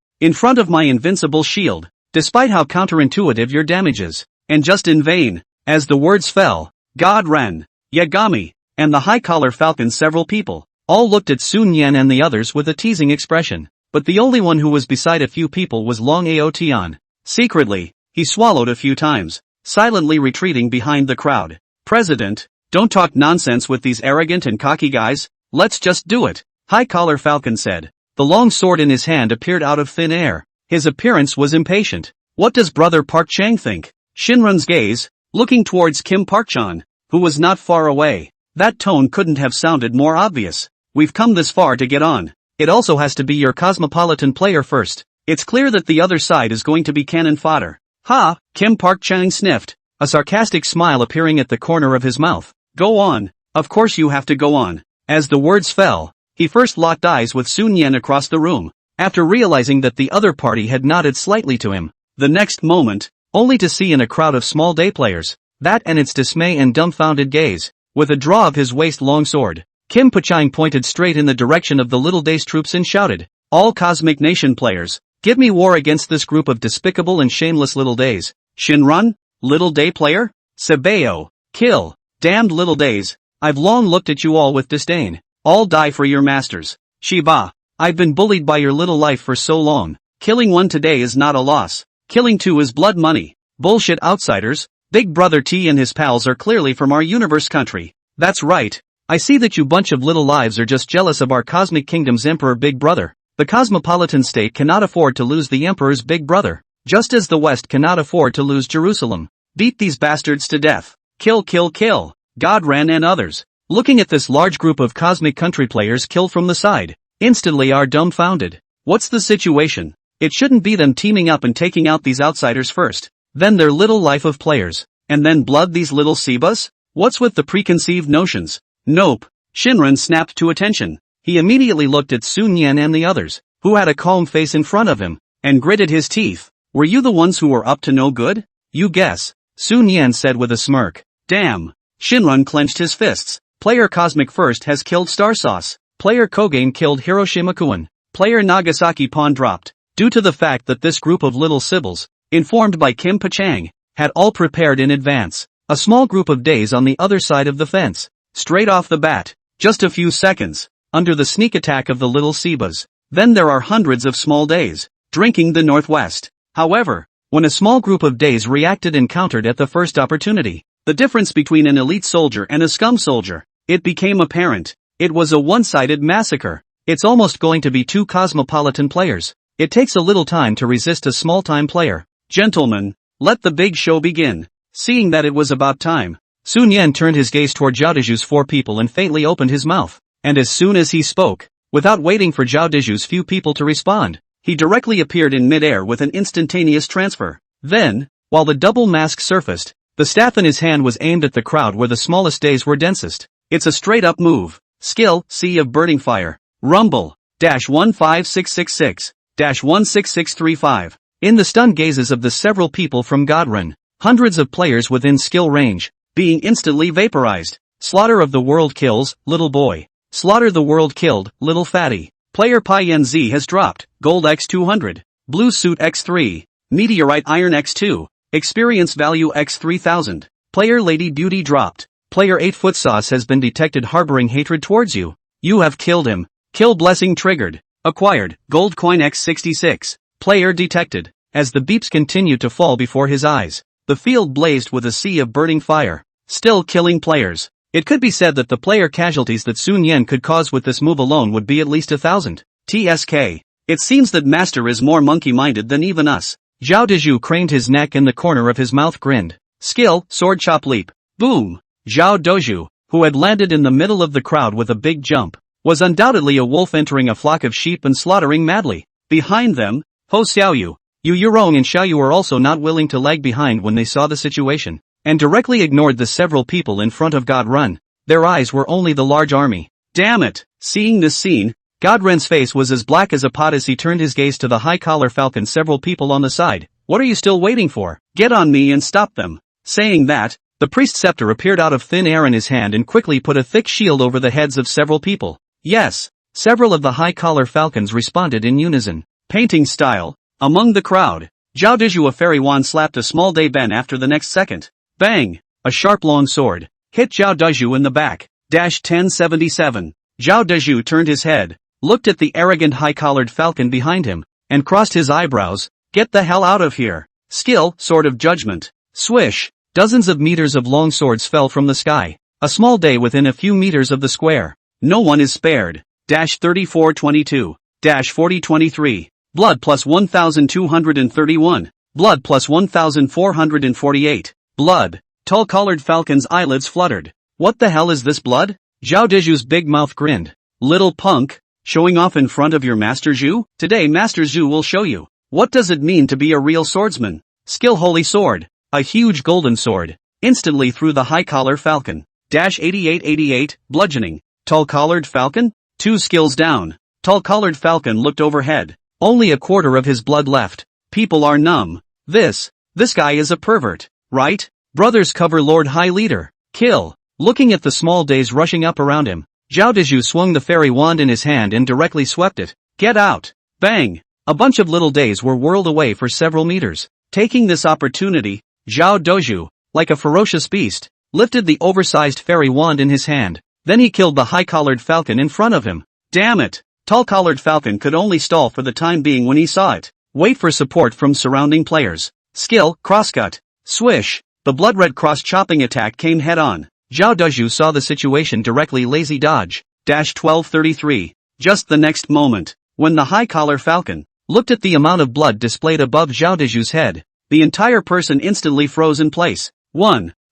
in front of my invincible shield, despite how counterintuitive your damage is, and just in vain. As the words fell, Godrun, Yagami, and the high-collar falcon several people, all looked at Sun Yan and the others with a teasing expression, but the only one who was beside a few people was Long Ao Tian. Secretly, he swallowed a few times, silently retreating behind the crowd. President, don't talk nonsense with these arrogant and cocky guys, let's just do it, High-collar falcon said. The long sword in his hand appeared out of thin air. His appearance was impatient. What does brother Park Chang think? Shinran's gaze, looking towards Kim Park-chan, who was not far away. That tone couldn't have sounded more obvious. We've come this far to get on. It also has to be your cosmopolitan player first. It's clear that the other side is going to be cannon fodder. Ha! Kim Park-chang sniffed, a sarcastic smile appearing at the corner of his mouth. Go on. Of course you have to go on. As the words fell, he first locked eyes with Sun Yan across the room, after realizing that the other party had nodded slightly to him. The next moment, only to see in a crowd of small day players, that and its dismay and dumbfounded gaze. With a draw of his waist-long sword, Kim Park-chang pointed straight in the direction of the Little Days troops and shouted, all Cosmic Nation players, give me war against this group of despicable and shameless Little Days. Shinran? Little Day player? Sebeo, kill, damned Little Days, I've long looked at you all with disdain. All die for your masters. Shiba, I've been bullied by your little life for so long. Killing one today is not a loss. Killing two is blood money. Bullshit outsiders. Big Brother T and his pals are clearly from our universe country. That's right. I see that you bunch of little lives are just jealous of our cosmic kingdom's emperor Big Brother. The cosmopolitan state cannot afford to lose the emperor's big brother, just as the West cannot afford to lose Jerusalem. Beat these bastards to death. Kill kill kill. Godran and others, looking at this large group of cosmic country players killed from the side, instantly are dumbfounded. What's the situation? It shouldn't be them teaming up and taking out these outsiders first, then their little life of players, and then blood these little Sebas? What's with the preconceived notions? Nope. Shinran snapped to attention. He immediately looked at Sun Yan and the others. who had a calm face in front of him, and gritted his teeth. Were you the ones who were up to no good? You guess, Sun Yan said with a smirk. Damn. Shinran clenched his fists. Player Cosmic First has killed Star Sauce. Player Kogane killed Hiroshima Kuan. Player Nagasaki pawn dropped. Due to the fact that this group of little Sibyls, informed by Kim Pachang, had all prepared in advance. A small group of days on the other side of the fence. Straight off the bat, just a few seconds, under the sneak attack of the little Sebas. Then there are hundreds of small days, drinking the northwest. However, when a small group of days reacted and countered at the first opportunity, the difference between an elite soldier and a scum soldier, it became apparent. It was a one-sided massacre. It's almost going to be two cosmopolitan players. It takes a little time to resist a small-time player. Gentlemen, let the big show begin. Seeing that it was about time, Sun Yan turned his gaze toward Zhao Deju's four people and faintly opened his mouth. And as soon as he spoke, without waiting for Zhao Deju's few people to respond, he directly appeared in mid-air with an instantaneous transfer. Then, while the double mask surfaced, the staff in his hand was aimed at the crowd where the smallest days were densest. It's a straight-up move. Skill, Sea of Burning Fire. Rumble. -15666. -16635. In the stunned gazes of the several people from Godrun, hundreds of players within skill range, being instantly vaporized. Slaughter of the world kills, little boy. Slaughter the world killed, little fatty. Player Pai Yenzi has dropped, gold x200, blue suit x3, meteorite iron x2, experience value x3000. Player Lady Beauty dropped. Player 8-foot sauce has been detected harboring hatred towards you. You have killed him. Kill blessing triggered. Acquired, gold coin x66. Player detected. As the beeps continued to fall before his eyes, the field blazed with a sea of burning fire, still killing players. It could be said that the player casualties that Sun Yan could cause with this move alone would be at least 1,000. TSK. It seems that Master is more monkey-minded than even us. Zhao Deju craned his neck and the corner of his mouth grinned. Skill, sword chop leap. Boom. Zhao Doju, who had landed in the middle of the crowd with a big jump, was undoubtedly a wolf entering a flock of sheep and slaughtering madly. Behind them, Ho Xiaoyu, Yu Yurong and Xiaoyu were also not willing to lag behind when they saw the situation, and directly ignored the several people in front of Godrun. Their eyes were only the large army. Damn it! Seeing this scene, Godrun's face was as black as a pot as he turned his gaze to the high-collar falcon. Several people on the side. What are you still waiting for? Get on me and stop them. Saying that, the priest scepter appeared out of thin air in his hand and quickly put a thick shield over the heads of several people. Yes, several of the high-collar falcons responded in unison. Painting style. Among the crowd, Zhao Deju a fairy wand slapped a small day Ben after the next second. Bang! A sharp long sword hit Zhao Deju in the back. 1077. Zhao Deju turned his head, looked at the arrogant high-collared falcon behind him, and crossed his eyebrows. Get the hell out of here. Skill, Sword of Judgment. Swish. Dozens of meters of long swords fell from the sky. A small day within a few meters of the square. No one is spared. 3422. 4023. Blood plus 1231. Blood plus 1448. Blood. Tall-collared falcon's eyelids fluttered. What the hell is this blood? Zhao Deju's big mouth grinned. Little punk, showing off in front of your Master Zhu? Today Master Zhu will show you. What does it mean to be a real swordsman? Skill Holy Sword. A huge golden sword. Instantly through the high-collar falcon. 8888. Bludgeoning. Tall-collared falcon? 2 skills down. Tall-collared falcon looked overhead. Only a quarter of his blood left. People are numb. This guy is a pervert, right? Brothers cover Lord High Leader. Kill. Looking at the small days rushing up around him, Zhao Deju swung the fairy wand in his hand and directly swept it. Get out. Bang. A bunch of little days were whirled away for several meters. Taking this opportunity, Zhao Doju, like a ferocious beast, lifted the oversized fairy wand in his hand. Then he killed the high-collared falcon in front of him. Damn it! Tall-collared falcon could only stall for the time being when he saw it. Wait for support from surrounding players. Skill, crosscut. Swish. The blood-red cross-chopping attack came head-on. Zhao Deju saw the situation directly. Lazy dodge. 1233. Just the next moment, when the high-collar falcon looked at the amount of blood displayed above Zhao Deju's head, the entire person instantly froze in place.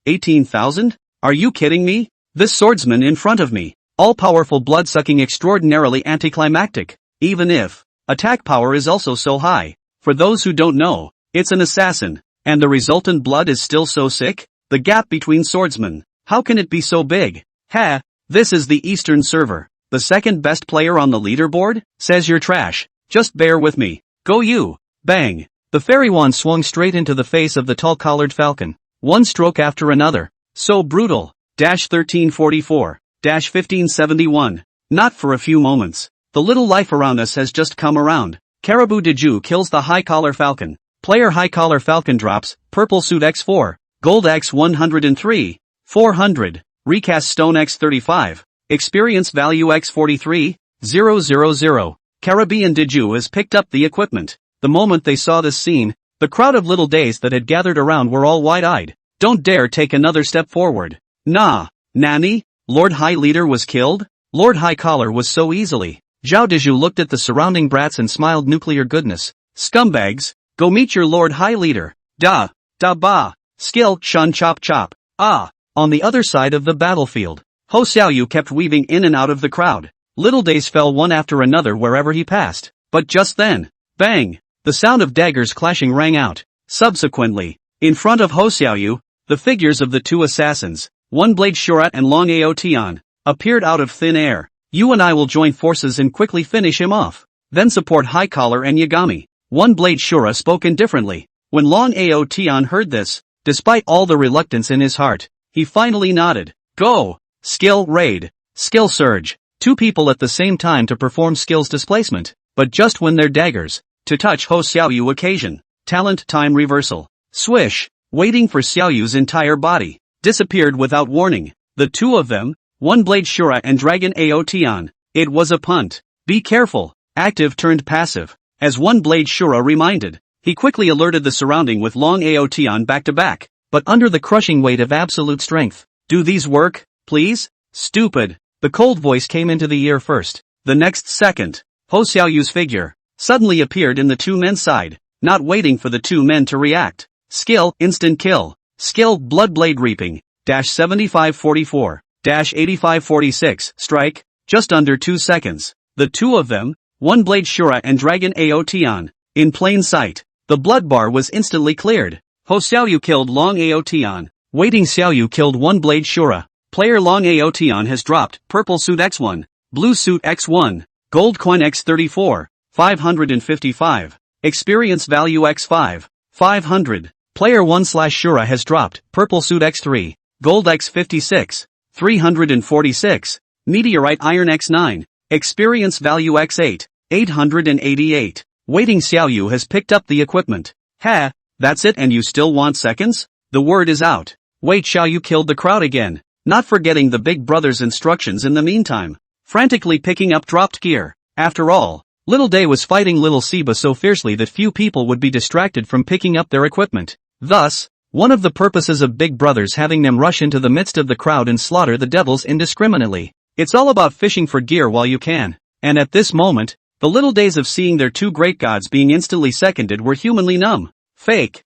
18,000? Are you kidding me? This swordsman in front of me. All-powerful blood-sucking, extraordinarily anticlimactic. Even if attack power is also so high. For those who don't know, it's an assassin. And the resultant blood is still so sick? The gap between swordsmen. How can it be so big? Ha! This is the Eastern server. The second best player on the leaderboard? Says you're trash. Just bear with me. Go you. Bang. The fairy wand swung straight into the face of the tall-collared falcon. One stroke after another. So brutal. 1344. 1571. Not for a few moments. The little life around us has just come around. Caribou Diju kills the high-collar falcon. Player high-collar falcon drops, purple suit x4, gold x103, 400, recast stone x35, experience value x43, 000. Caribbean Diju has picked up the equipment. The moment they saw this scene, the crowd of little days that had gathered around were all wide-eyed. Don't dare take another step forward. Nah. Nani? Lord High Leader was killed? Lord High Collar was so easily. Zhao Diju looked at the surrounding brats and smiled nuclear goodness. Scumbags, go meet your Lord High Leader. Da ba. Skill, shun chop chop. Ah. On the other side of the battlefield, Ho Xiaoyu kept weaving in and out of the crowd. Little days fell one after another wherever he passed. But just then, bang! The sound of daggers clashing rang out. Subsequently, in front of Ho Xiaoyu, the figures of the two assassins, One Blade Shurat and Long Aotian, appeared out of thin air. You and I will join forces and quickly finish him off. Then support High Collar and Yagami. One Blade Shura spoke indifferently. When Long Aotian heard this, despite all the reluctance in his heart, he finally nodded. Go! Skill Raid. Skill Surge. Two people at the same time to perform skills displacement, but just when their daggers, to touch Ho Xiaoyu occasion. Talent time reversal. Swish, waiting for Xiaoyu's entire body, disappeared without warning. The two of them, One Blade Shura and Dragon Aotian. It was a punt. Be careful. Active turned passive. As One Blade Shura reminded, he quickly alerted the surrounding with Long Aotian back to back, but under the crushing weight of absolute strength. Do these work, please? Stupid. The cold voice came into the ear first. The next second, Ho Xiaoyu's figure suddenly appeared in the two men's side, not waiting for the two men to react. Skill, instant kill. Skill, Bloodblade Reaping. 7544. 8546. Strike. Just under 2 seconds. The two of them, One Blade Shura and Dragon Aotian, in plain sight. The blood bar was instantly cleared. Ho Xiaoyu killed Long Aotian. Waiting Xiaoyu killed One Blade Shura. Player Long Aotian has dropped purple suit x1, blue suit x1, gold coin x34, 555. Experience value x5, 500. Player 1/Shura has dropped purple suit x3, gold x56, 346. Meteorite iron x9. Experience value x8, 888. Waiting Xiaoyu has picked up the equipment. Ha, that's it and you still want seconds? The word is out. Wait, Xiaoyu killed the crowd again, not forgetting the big brother's instructions in the meantime. Frantically picking up dropped gear. After all, Little Day was fighting Little Siba so fiercely that few people would be distracted from picking up their equipment. Thus, one of the purposes of big brothers having them rush into the midst of the crowd and slaughter the devils indiscriminately. It's all about fishing for gear while you can. And at this moment, the Little Days of seeing their two great gods being instantly seconded were humanly numb. Fake.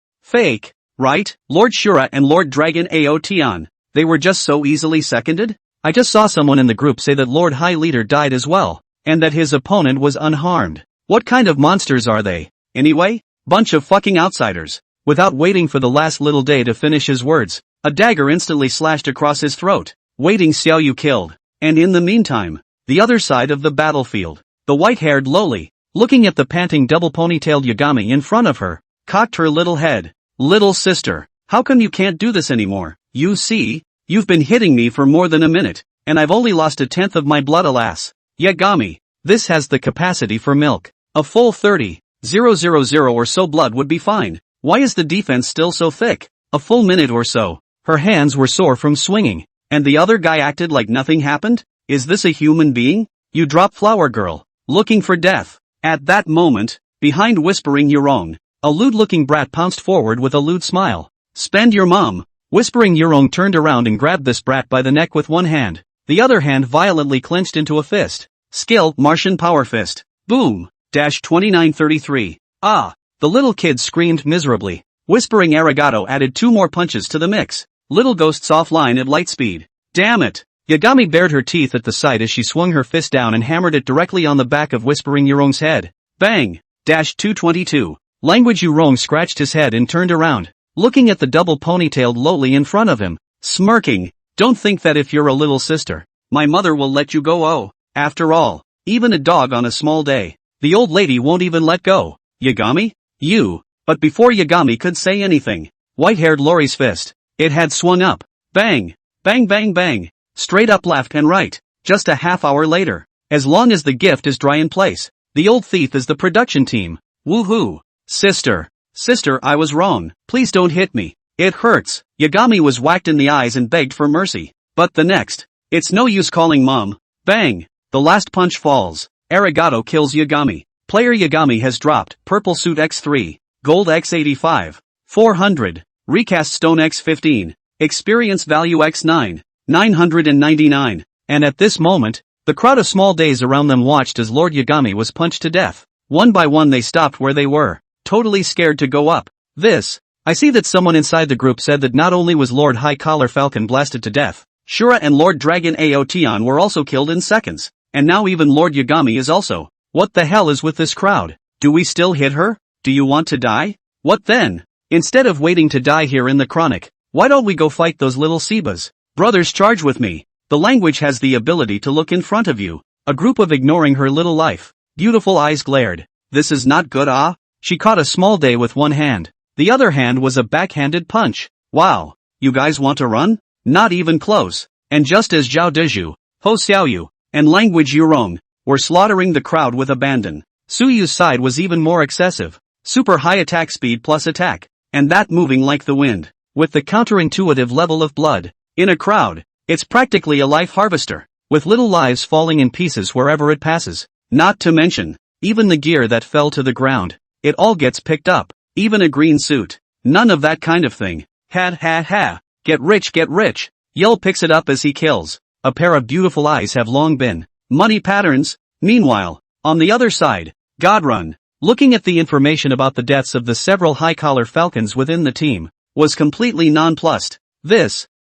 Right? Lord Shura and Lord Dragon Aotian. They were just so easily seconded? I just saw someone in the group say that Lord High Leader died as well, and that his opponent was unharmed. What kind of monsters are they, anyway? Bunch of fucking outsiders. Without waiting for the last Little Day to finish his words, a dagger instantly slashed across his throat. Waiting Xiaoyu killed. And in the meantime, the other side of the battlefield, the white-haired lowly, looking at the panting double ponytailed Yagami in front of her, cocked her little head. Little sister, how come you can't do this anymore? You see, you've been hitting me for more than a minute, and I've only lost 1/10 of my blood, alas. Yagami, this has the capacity for milk. A full 30,000 or so blood would be fine. Why is the defense still so thick? A full minute or so. Her hands were sore from swinging, and the other guy acted like nothing happened? Is this a human being? You drop flower girl, looking for death. At that moment, behind Whispering Yurong, a lewd-looking brat pounced forward with a lewd smile. Spend your mom. Whispering Yurong turned around and grabbed this brat by the neck with one hand. The other hand violently clenched into a fist. Skill, Martian Power Fist. Boom. 2933. Ah. The little kid screamed miserably. Whispering Arigato added 2 more punches to the mix. Little ghosts offline at light speed. Damn it. Yagami bared her teeth at the sight as she swung her fist down and hammered it directly on the back of Whispering Yurong's head. Bang. 222. Language Yurong scratched his head and turned around, looking at the double ponytailed lowly in front of him, smirking. Don't think that if you're a little sister, my mother will let you go. Oh, after all, even a dog on a small day. The old lady won't even let go. Yagami? You. But before Yagami could say anything, white-haired Lori's fist, it had swung up. Bang! Bang bang bang! Straight up left and right. Just a half hour later. As long as the gift is dry in place, the old thief is the production team. Woohoo! Sister. Sister, I was wrong. Please don't hit me. It hurts. Yagami was whacked in the eyes and begged for mercy. But the next. It's no use calling mom. Bang! The last punch falls. Arigato kills Yagami. Player Yagami has dropped. Purple suit X3. Gold X85. 400. Recast stone X15. Experience value X9. 999. And at this moment, the crowd of small days around them watched as Lord Yagami was punched to death. One by one they stopped where they were, totally scared to go up. I see that someone inside the group said that not only was Lord High Collar Falcon blasted to death, Shura and Lord Dragon Aotion were also killed in seconds. And now even Lord Yagami is also. What the hell is with this crowd? Do we still hit her? Do you want to die? What then? Instead of waiting to die here in the chronic, why don't we go fight those little Sebas? Brothers, charge with me. The language has the ability to look in front of you. A group of ignoring her little life. Beautiful eyes glared. This is not good, ah? She caught a small day with one hand. The other hand was a backhanded punch. Wow. You guys want to run? Not even close. And just as Zhao Deju, Ho Xiaoyu, and Language Yurong were slaughtering the crowd with abandon, Suyu's side was even more excessive. Super high attack speed plus attack. And that moving like the wind. With the counterintuitive level of blood. In a crowd. It's practically a life harvester, with little lives falling in pieces wherever it passes. Not to mention, even the gear that fell to the ground, it all gets picked up, even a green suit. None of that kind of thing. Ha ha ha. Get rich, get rich. Yell picks it up as he kills. A pair of beautiful eyes have long been money patterns. Meanwhile, on the other side, Godrun, looking at the information about the deaths of the several high-collar falcons within the team, was completely nonplussed.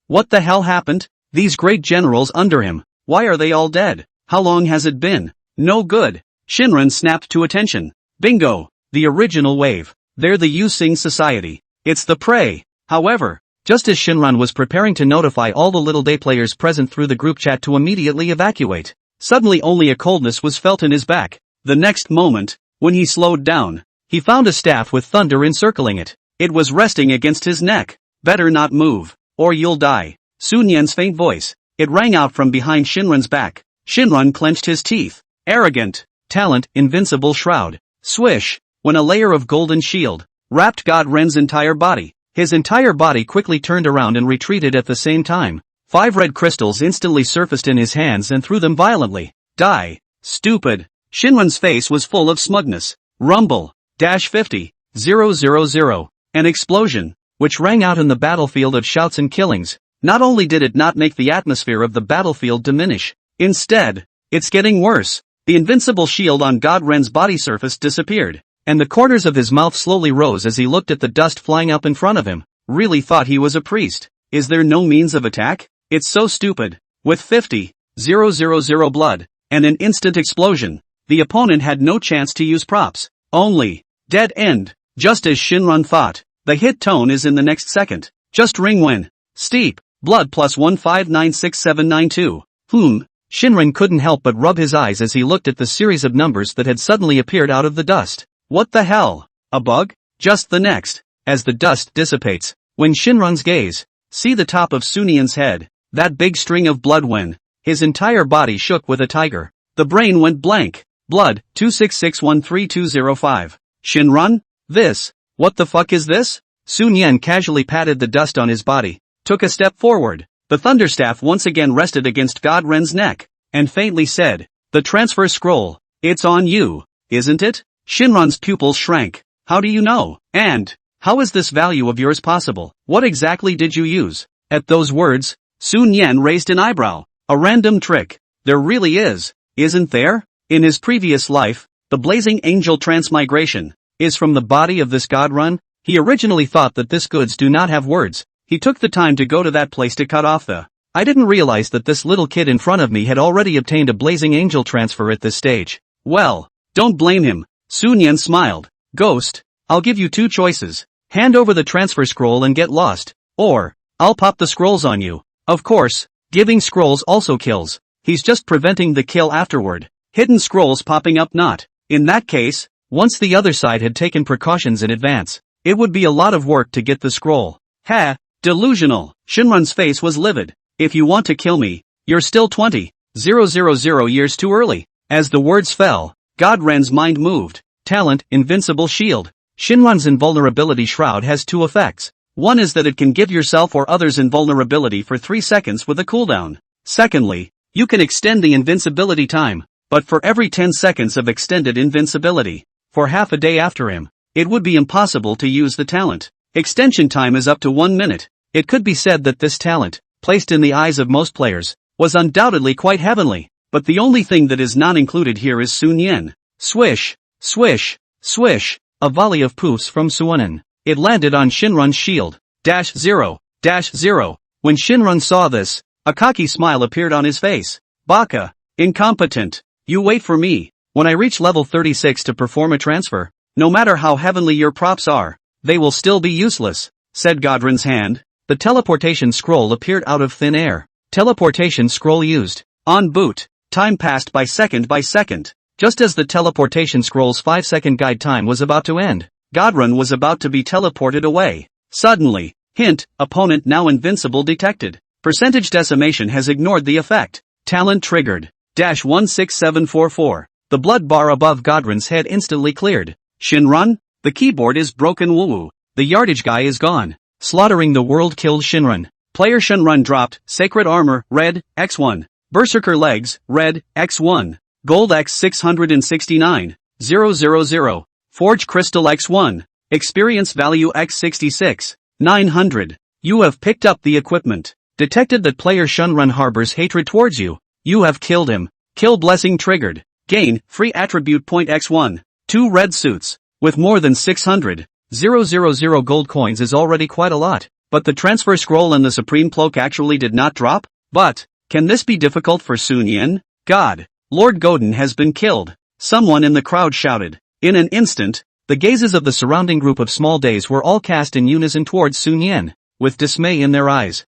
What the hell happened? These great generals under him, why are they all dead? How long has it been? No good. Shinran snapped to attention. Bingo! The original wave. They're the Yu Sing Society. It's the prey. However, just as Shinran was preparing to notify all the little day players present through the group chat to immediately evacuate, suddenly only a coldness was felt in his back. The next moment, when he slowed down, he found a staff with thunder encircling it. It was resting against his neck. Better not move, or you'll die. Sun Yan's faint voice. It rang out from behind Shinran's back. Shinran clenched his teeth. Arrogant. Talent, invincible shroud. Swish. When a layer of golden shield wrapped God Ren's entire body, his entire body quickly turned around and retreated at the same time. 5 red crystals instantly surfaced in his hands and threw them violently. Die. Stupid. Shinran's face was full of smugness. Rumble. -50. 000. An explosion, which rang out in the battlefield of shouts and killings. Not only did it not make the atmosphere of the battlefield diminish, instead, it's getting worse. The invincible shield on God Ren's body surface disappeared, and the corners of his mouth slowly rose as he looked at the dust flying up in front of him. Really thought he was a priest. Is there no means of attack? It's so stupid. With 50,000 blood, and an instant explosion, the opponent had no chance to use props. Only, dead end. Just as Shinran thought, the hit tone is in the next second. Just ring when. Steep. Blood plus 1596792. Shinran couldn't help but rub his eyes as he looked at the series of numbers that had suddenly appeared out of the dust. What the hell? A bug? Just the next. As the dust dissipates, when Shinran's gaze, see the top of Sunian's head, that big string of blood when, his entire body shook with a tiger. The brain went blank. Blood, 266132205. Shinran? What the fuck is this? Sun Yan casually patted the dust on his body, took a step forward. The thunderstaff once again rested against God Ren's neck, and faintly said, the transfer scroll. It's on you, isn't it? Shinran's pupils shrank. How do you know? And, how is this value of yours possible? What exactly did you use? At those words, Sun Yan raised an eyebrow. A random trick. There really is, isn't there? In his previous life, the blazing angel transmigration is from the body of this God Ren. He originally thought that this goods do not have words. He took the time to go to that place to cut off the. I didn't realize that this little kid in front of me had already obtained a blazing angel transfer at this stage. Well, don't blame him. Sun Yan smiled. Ghost, I'll give you 2 choices. Hand over the transfer scroll and get lost. Or, I'll pop the scrolls on you. Of course, giving scrolls also kills. He's just preventing the kill afterward. Hidden scrolls popping up not. In that case, once the other side had taken precautions in advance, it would be a lot of work to get the scroll. Ha! Delusional. Shinran's face was livid. If you want to kill me, you're still 20,000 years too early. As the words fell, Godren's mind moved. Talent, invincible shield. Shinran's invulnerability shroud has two effects. One is that it can give yourself or others invulnerability for 3 seconds with a cooldown. Secondly, you can extend the invincibility time, but for every 10 seconds of extended invincibility, for half a day after him, it would be impossible to use the talent. Extension time is up to 1 minute. It could be said that this talent, placed in the eyes of most players, was undoubtedly quite heavenly, but the only thing that is not included here is Sun Yen. Swish, swish, swish, a volley of poofs from Suonen. It landed on Shinran's shield. -0, -0. When Shinran saw this, a cocky smile appeared on his face. Baka. Incompetent. You wait for me. When I reach level 36 to perform a transfer, no matter how heavenly your props are, they will still be useless, said Godren's hand. The teleportation scroll appeared out of thin air. Teleportation scroll used. On boot. Time passed by second. Just as the teleportation scroll's 5-second guide time was about to end, Godren was about to be teleported away. Suddenly, hint, opponent now invincible detected. Percentage decimation has ignored the effect. Talent triggered. -16744. The blood bar above Godren's head instantly cleared. Shinran? The keyboard is broken. Woo. The yardage guy is gone. Slaughtering the world killed Shinran. Player Shinran dropped. Sacred armor, red, X1. Berserker legs, red, X1. Gold X669, 000. Forge crystal X1. Experience value X66, 900. You have picked up the equipment. Detected that player Shinran harbors hatred towards you. You have killed him. Kill blessing triggered. Gain, free attribute point X1. 2 red suits. With more than 600,000 gold coins is already quite a lot. But the transfer scroll and the supreme cloak actually did not drop? But, can this be difficult for Sun Yen? God! Lord Godin has been killed. Someone in the crowd shouted. In an instant, the gazes of the surrounding group of small days were all cast in unison towards Sun Yen, with dismay in their eyes.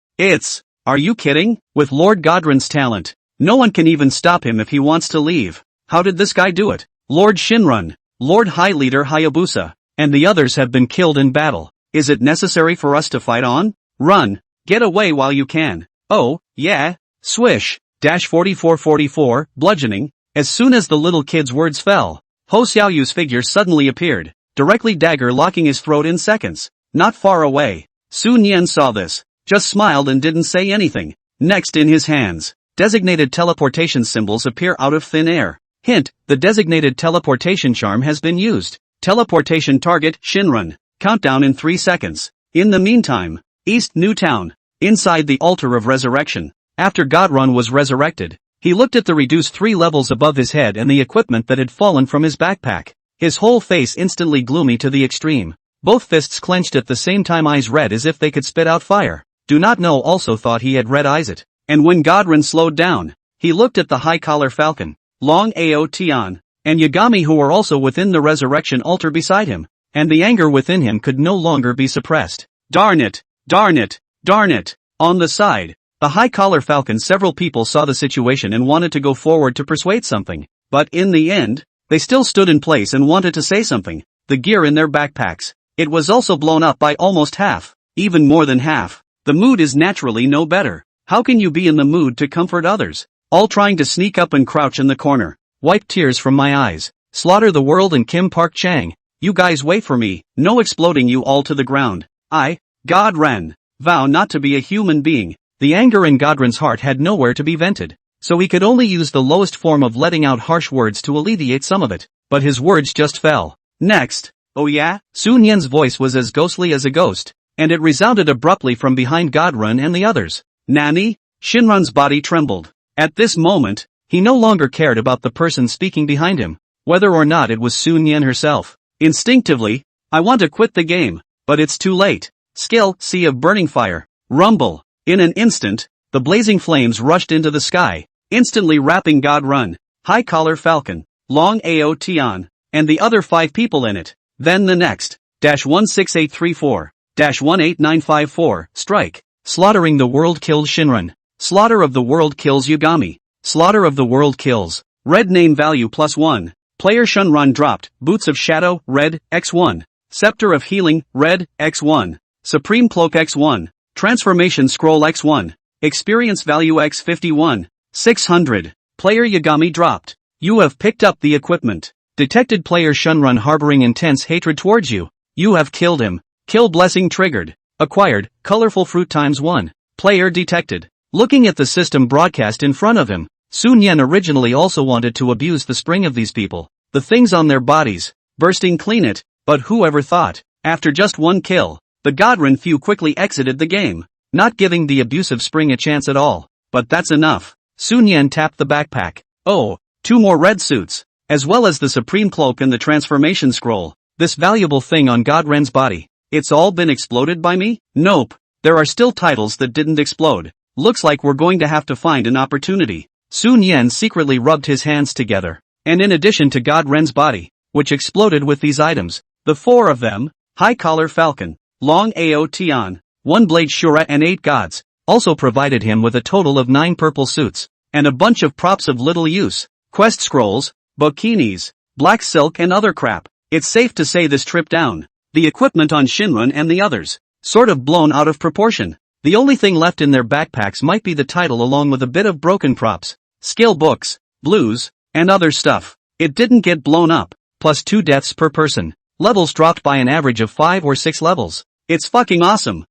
Are you kidding? With Lord Godren's talent, no one can even stop him if he wants to leave. How did this guy do it? Lord Shinran, Lord High Leader Hayabusa, and the others have been killed in battle. Is it necessary for us to fight on? Run! Get away while you can. Oh, yeah. Swish. -4444, bludgeoning. As soon as the little kid's words fell, Ho Xiaoyu's figure suddenly appeared, directly dagger locking his throat in seconds. Not far away. Sun Yen saw this, just smiled and didn't say anything. Next in his hands, designated teleportation symbols appear out of thin air. Hint, the designated teleportation charm has been used. Teleportation target, Shinran. Countdown in 3 seconds. In the meantime, East New Town. Inside the altar of resurrection. After Godrun was resurrected, he looked at the reduced 3 levels above his head and the equipment that had fallen from his backpack. His whole face instantly gloomy to the extreme. Both fists clenched at the same time, eyes red as if they could spit out fire. Do not know also thought he had red eyes it. And when Godrun slowed down, he looked at the high collar falcon, Long Ao Tian, and Yagami who were also within the resurrection altar beside him. And the anger within him could no longer be suppressed. Darn it! Darn it! Darn it! On the side, the high-collar falcon, several people saw the situation and wanted to go forward to persuade something. But in the end, they still stood in place and wanted to say something. The gear in their backpacks. It was also blown up by almost half. Even more than half. The mood is naturally no better. How can you be in the mood to comfort others? All trying to sneak up and crouch in the corner. Wipe tears from my eyes. Slaughter the world and Kim Park Chang. You guys wait for me, no exploding you all to the ground. I, Godren, vow not to be a human being. The anger in Godren's heart had nowhere to be vented, so he could only use the lowest form of letting out harsh words to alleviate some of it, but his words just fell. Next, oh yeah? Sun Yen's voice was as ghostly as a ghost, and it resounded abruptly from behind Godren and the others. Nani? Shinran's body trembled. At this moment, he no longer cared about the person speaking behind him, whether or not it was Sun Yen herself. Instinctively, I want to quit the game, but it's too late. Skill, sea of burning fire. Rumble. In an instant, the blazing flames rushed into the sky, instantly wrapping Godrun, High Collar Falcon, Long Ao Tian, and the other 5 people in it. Then the next, -16834-18954, strike. Slaughtering the world kills Shinran. Slaughter of the world kills Yagami. Slaughter of the world kills. Red name value +1. Player Shunran dropped, Boots of Shadow, red, x1. Scepter of Healing, red, x1. Supreme Cloak x1. Transformation Scroll x1. Experience value x51. 600. Player Yagami dropped. You have picked up the equipment. Detected Player Shunran harboring intense hatred towards you. You have killed him. Kill blessing triggered. Acquired, colorful fruit ×1. Player detected. Looking at the system broadcast in front of him, Sun Yen originally also wanted to abuse the spring of these people, the things on their bodies, bursting clean it, but whoever thought, after just one kill, the Godren few quickly exited the game, not giving the abusive spring a chance at all. But that's enough. Sun Yen tapped the backpack. Oh, 2 more red suits, as well as the Supreme Cloak and the Transformation Scroll, this valuable thing on Godren's body. It's all been exploded by me? Nope. There are still titles that didn't explode. Looks like we're going to have to find an opportunity. Sun Yen secretly rubbed his hands together. And in addition to Godren's body, which exploded with these items, the 4 of them, High Collar Falcon, Long Ao Tian, 1 Blade Shura and 8 Gods, also provided him with a total of 9 purple suits, and a bunch of props of little use, quest scrolls, bikinis, black silk and other crap. It's safe to say this trip down, the equipment on Shinran and the others, sort of blown out of proportion. The only thing left in their backpacks might be the title along with a bit of broken props, skill books, blues, and other stuff. It didn't get blown up, plus 2 deaths per person. Levels dropped by an average of 5 or 6 levels. It's fucking awesome.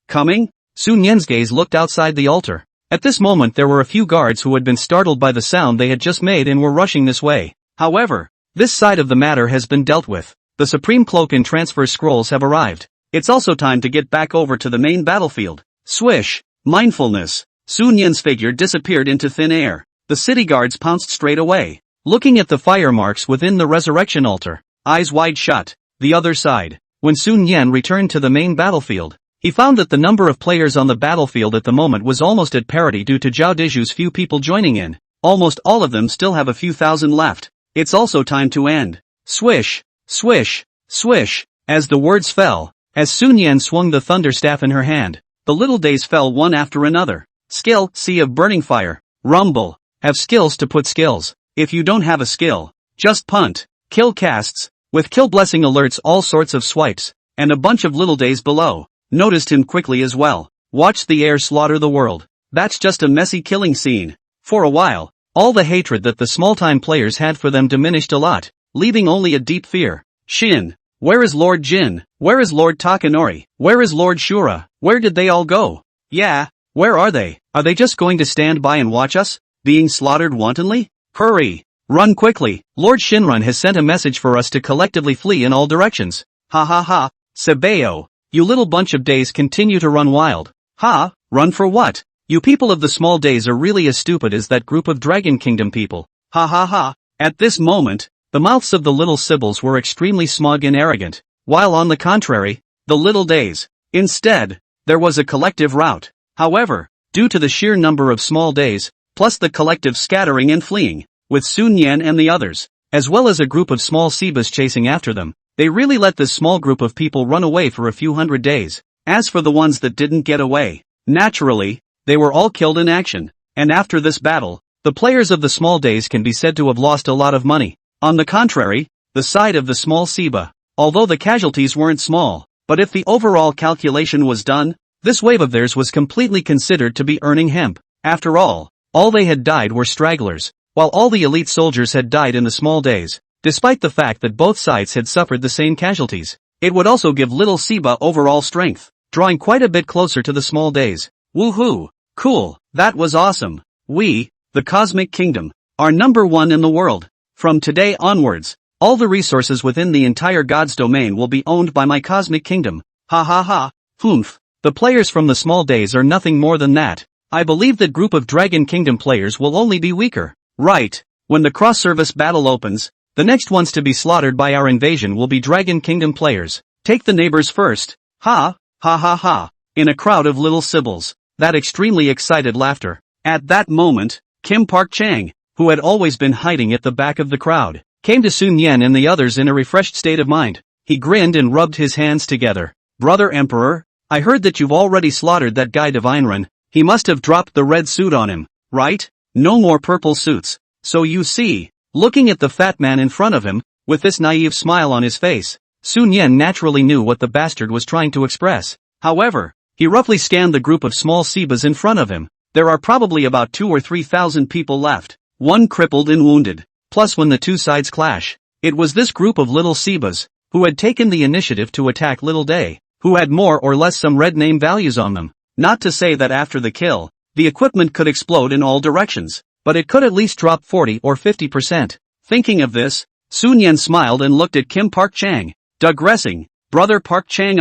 Coming? Sun Yen's gaze looked outside the altar. At this moment there were a few guards who had been startled by the sound they had just made and were rushing this way. However, this side of the matter has been dealt with. The Supreme Cloak and Transfer Scrolls have arrived. It's also time to get back over to the main battlefield. Swish. Mindfulness. Sun Yen's figure disappeared into thin air. The city guards pounced straight away, looking at the fire marks within the resurrection altar, eyes wide shut. The other side. When Sun Yen returned to the main battlefield, he found that the number of players on the battlefield at the moment was almost at parity due to Zhao Deju's few people joining in. Almost all of them still have a few thousand left. It's also time to end. Swish. Swish. Swish. As the words fell, as Sun Yen swung the thunder staff in her hand, the little days fell one after another. Skill, Sea of Burning Fire. Rumble. Have skills to put skills. If you don't have a skill, just punt. Kill casts, with kill blessing alerts all sorts of swipes, and a bunch of little days below. Noticed him quickly as well. Watched the air slaughter the world. That's just a messy killing scene. For a while, all the hatred that the small-time players had for them diminished a lot, leaving only a deep fear. Shin. Where is Lord Jin? Where is Lord Takanori? Where is Lord Shura? Where did they all go? Yeah, where are they? Are they just going to stand by and watch us being slaughtered wantonly? Hurry! Run quickly! Lord Shinran has sent a message for us to collectively flee in all directions. Ha ha ha! Sebeo! You little bunch of days continue to run wild. Ha! Run for what? You people of the small days are really as stupid as that group of Dragon Kingdom people. Ha ha ha! At this moment, the mouths of the little Sibyls were extremely smug and arrogant, while on the contrary, the little days. Instead, there was a collective rout. However, due to the sheer number of small days, plus the collective scattering and fleeing, with Sun Yen and the others, as well as a group of small Sibas chasing after them, they really let this small group of people run away for a few hundred days. As for the ones that didn't get away, naturally, they were all killed in action, and after this battle, the players of the small days can be said to have lost a lot of money. On the contrary, the side of the small Siba, although the casualties weren't small, but if the overall calculation was done, this wave of theirs was completely considered to be earning hemp. After all they had died were stragglers, while all the elite soldiers had died in the small days. Despite the fact that both sides had suffered the same casualties, it would also give little Siba overall strength, drawing quite a bit closer to the small days. Woohoo! Cool, that was awesome. We, the Cosmic Kingdom, are #1 in the world. From today onwards, all the resources within the entire God's domain will be owned by my Cosmic Kingdom. Ha ha ha. Humph. The players from the small days are nothing more than that. I believe that group of Dragon Kingdom players will only be weaker. Right. When the cross-service battle opens, the next ones to be slaughtered by our invasion will be Dragon Kingdom players. Take the neighbors first. Ha, ha ha ha. In a crowd of little Sibyls, that extremely excited laughter. At that moment, Kim Park Chang, who had always been hiding at the back of the crowd, came to Sun Yen and the others in a refreshed state of mind. He grinned and rubbed his hands together. Brother Emperor, I heard that you've already slaughtered that guy Divineran. He must have dropped the red suit on him, right? No more purple suits. So you see, Looking at the fat man in front of him, with this naive smile on his face, Sun Yan naturally knew what the bastard was trying to express. However, he roughly scanned the group of small Sebas in front of him. There are probably about 2 or 3,000 people left, one crippled and wounded. Plus when the two sides clash, it was this group of little Sebas, who had taken the initiative to attack Little Day, who had more or less some red name values on them. Not to say that after the kill, the equipment could explode in all directions, but it could at least drop 40 or 50%. Thinking of this, Sun Yan smiled and looked at Kim Park Chang, digressing, "Brother Park Chang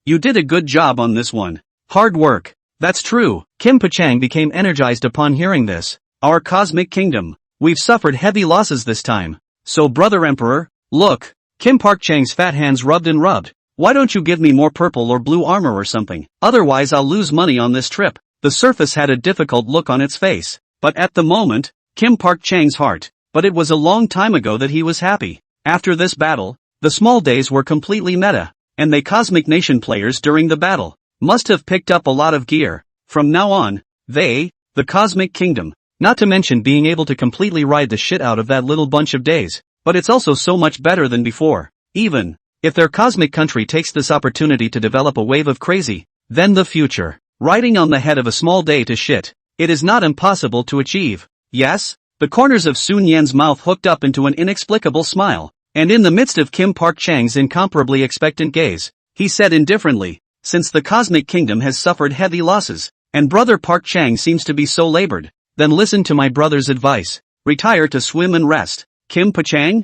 you did a good job on this one. Hard work." "That's true." Kim Pachang became energized upon hearing this. "Our cosmic kingdom, we've suffered heavy losses this time. So Brother Emperor, look." Kim Park Chang's fat hands rubbed and rubbed. "Why don't you give me more purple or blue armor or something? Otherwise I'll lose money on this trip." The surface had a difficult look on its face, but at the moment, Kim Park Chang's heart, but it was a long time ago that he was happy. After this battle, the small days were completely meta, and they Cosmic Nation players during the battle must have picked up a lot of gear. From now on, the Cosmic Kingdom, not to mention being able to completely ride the shit out of that little bunch of days, but it's also so much better than before. Even if their cosmic country takes this opportunity to develop a wave of crazy, then the future, riding on the head of a small day to shit, it is not impossible to achieve. Yes? The corners of Sun Yan's mouth hooked up into an inexplicable smile, and in the midst of Kim Park Chang's incomparably expectant gaze, he said indifferently, "Since the Cosmic Kingdom has suffered heavy losses, and Brother Park Chang seems to be so labored, then listen to my brother's advice. Retire to swim and rest." Kim Pachang?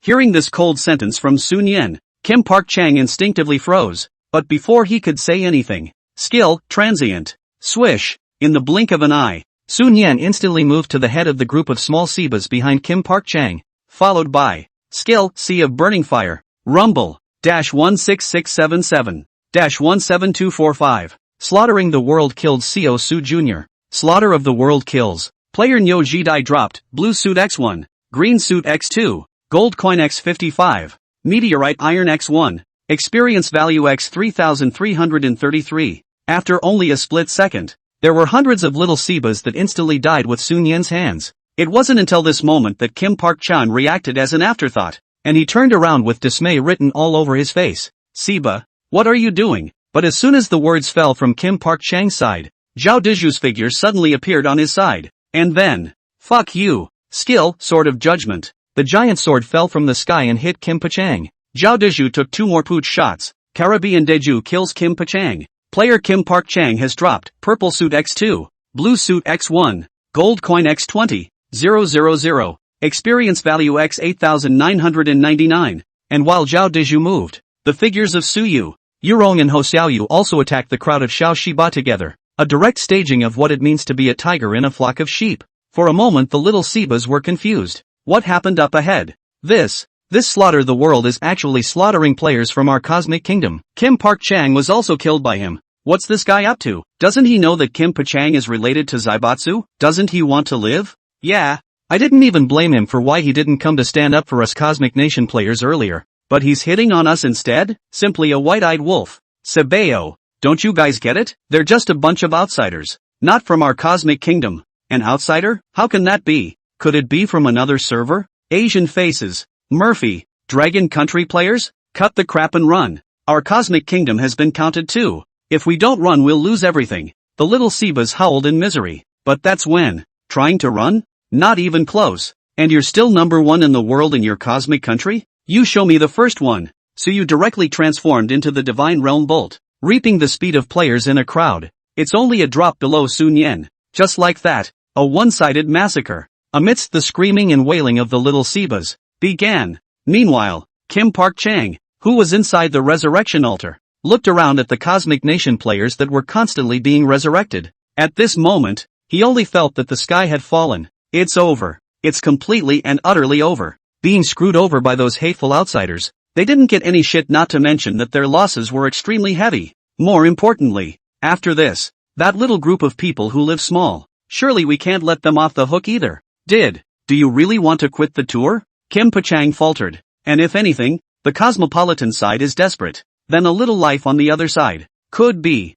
Hearing this cold sentence from Sun Yan, Kim Park Chang instinctively froze, but before he could say anything, skill, transient, swish, in the blink of an eye, Sun Yan instantly moved to the head of the group of small Sebas behind Kim Park Chang, followed by skill, Sea of Burning Fire, Rumble, -16677-17245, slaughtering the world killed Seo Su Jr., slaughter of the world kills, player Nyo Jidai dropped, blue suit X1, green suit X2, gold coin X55, meteorite iron X1, experience value X 3333. After only a split second, there were hundreds of little Sebas that instantly died with Sun Yan's hands. It wasn't until this moment that Kim Park Chan reacted as an afterthought, and he turned around with dismay written all over his face. "Seba, what are you doing?" But as soon as the words fell from Kim Park Chang's side, Zhao Diju's figure suddenly appeared on his side. And then, "Fuck you." Skill, Sword of Judgment. The giant sword fell from the sky and hit Kim Pachang. Zhao Diju took 2 more pooch shots. Caribbean Deju kills Kim Pachang. Player Kim Park Chang has dropped, purple suit X2, blue suit X1, gold coin X20, 000, experience value X 8999. And while Zhao Diju moved, the figures of Su Yu, Yurong and Ho Xiaoyu also attacked the crowd of Xiao Shiba together, a direct staging of what it means to be a tiger in a flock of sheep. For a moment the little Sebas were confused. What happened up ahead? This slaughter the world is actually slaughtering players from our cosmic kingdom. Kim Park Chang was also killed by him. What's this guy up to? Doesn't he know that Kim Pachang is related to Zaibatsu? Doesn't he want to live? Yeah. I didn't even blame him for why he didn't come to stand up for us Cosmic Nation players earlier. But he's hitting on us instead? Simply a white-eyed wolf. Sebeo, don't you guys get it? They're just a bunch of outsiders. Not from our cosmic kingdom. An outsider? How can that be? Could it be from another server? Asian faces. Murphy, Dragon Country players? Cut the crap and run. Our cosmic kingdom has been counted too. If we don't run we'll lose everything. The little Sebas howled in misery. But that's when. Trying to run? Not even close. And you're still number 1 in the world in your cosmic country? You show me the first one. So you directly transformed into the Divine Realm Bolt, reaping the speed of players in a crowd. It's only a drop below Sun Yan. Just like that, a one-sided massacre, amidst the screaming and wailing of the little Sebas, began. Meanwhile, Kim Park Chang, who was inside the resurrection altar, looked around at the Cosmic Nation players that were constantly being resurrected. At this moment, he only felt that the sky had fallen. It's over. It's completely and utterly over. Being screwed over by those hateful outsiders, they didn't get any shit, not to mention that their losses were extremely heavy. More importantly, after this, that little group of people who live small, surely we can't let them off the hook either. Do you really want to quit the tour? Kim Pachang faltered. And if anything, the cosmopolitan side is desperate. Then a little life on the other side. Could be.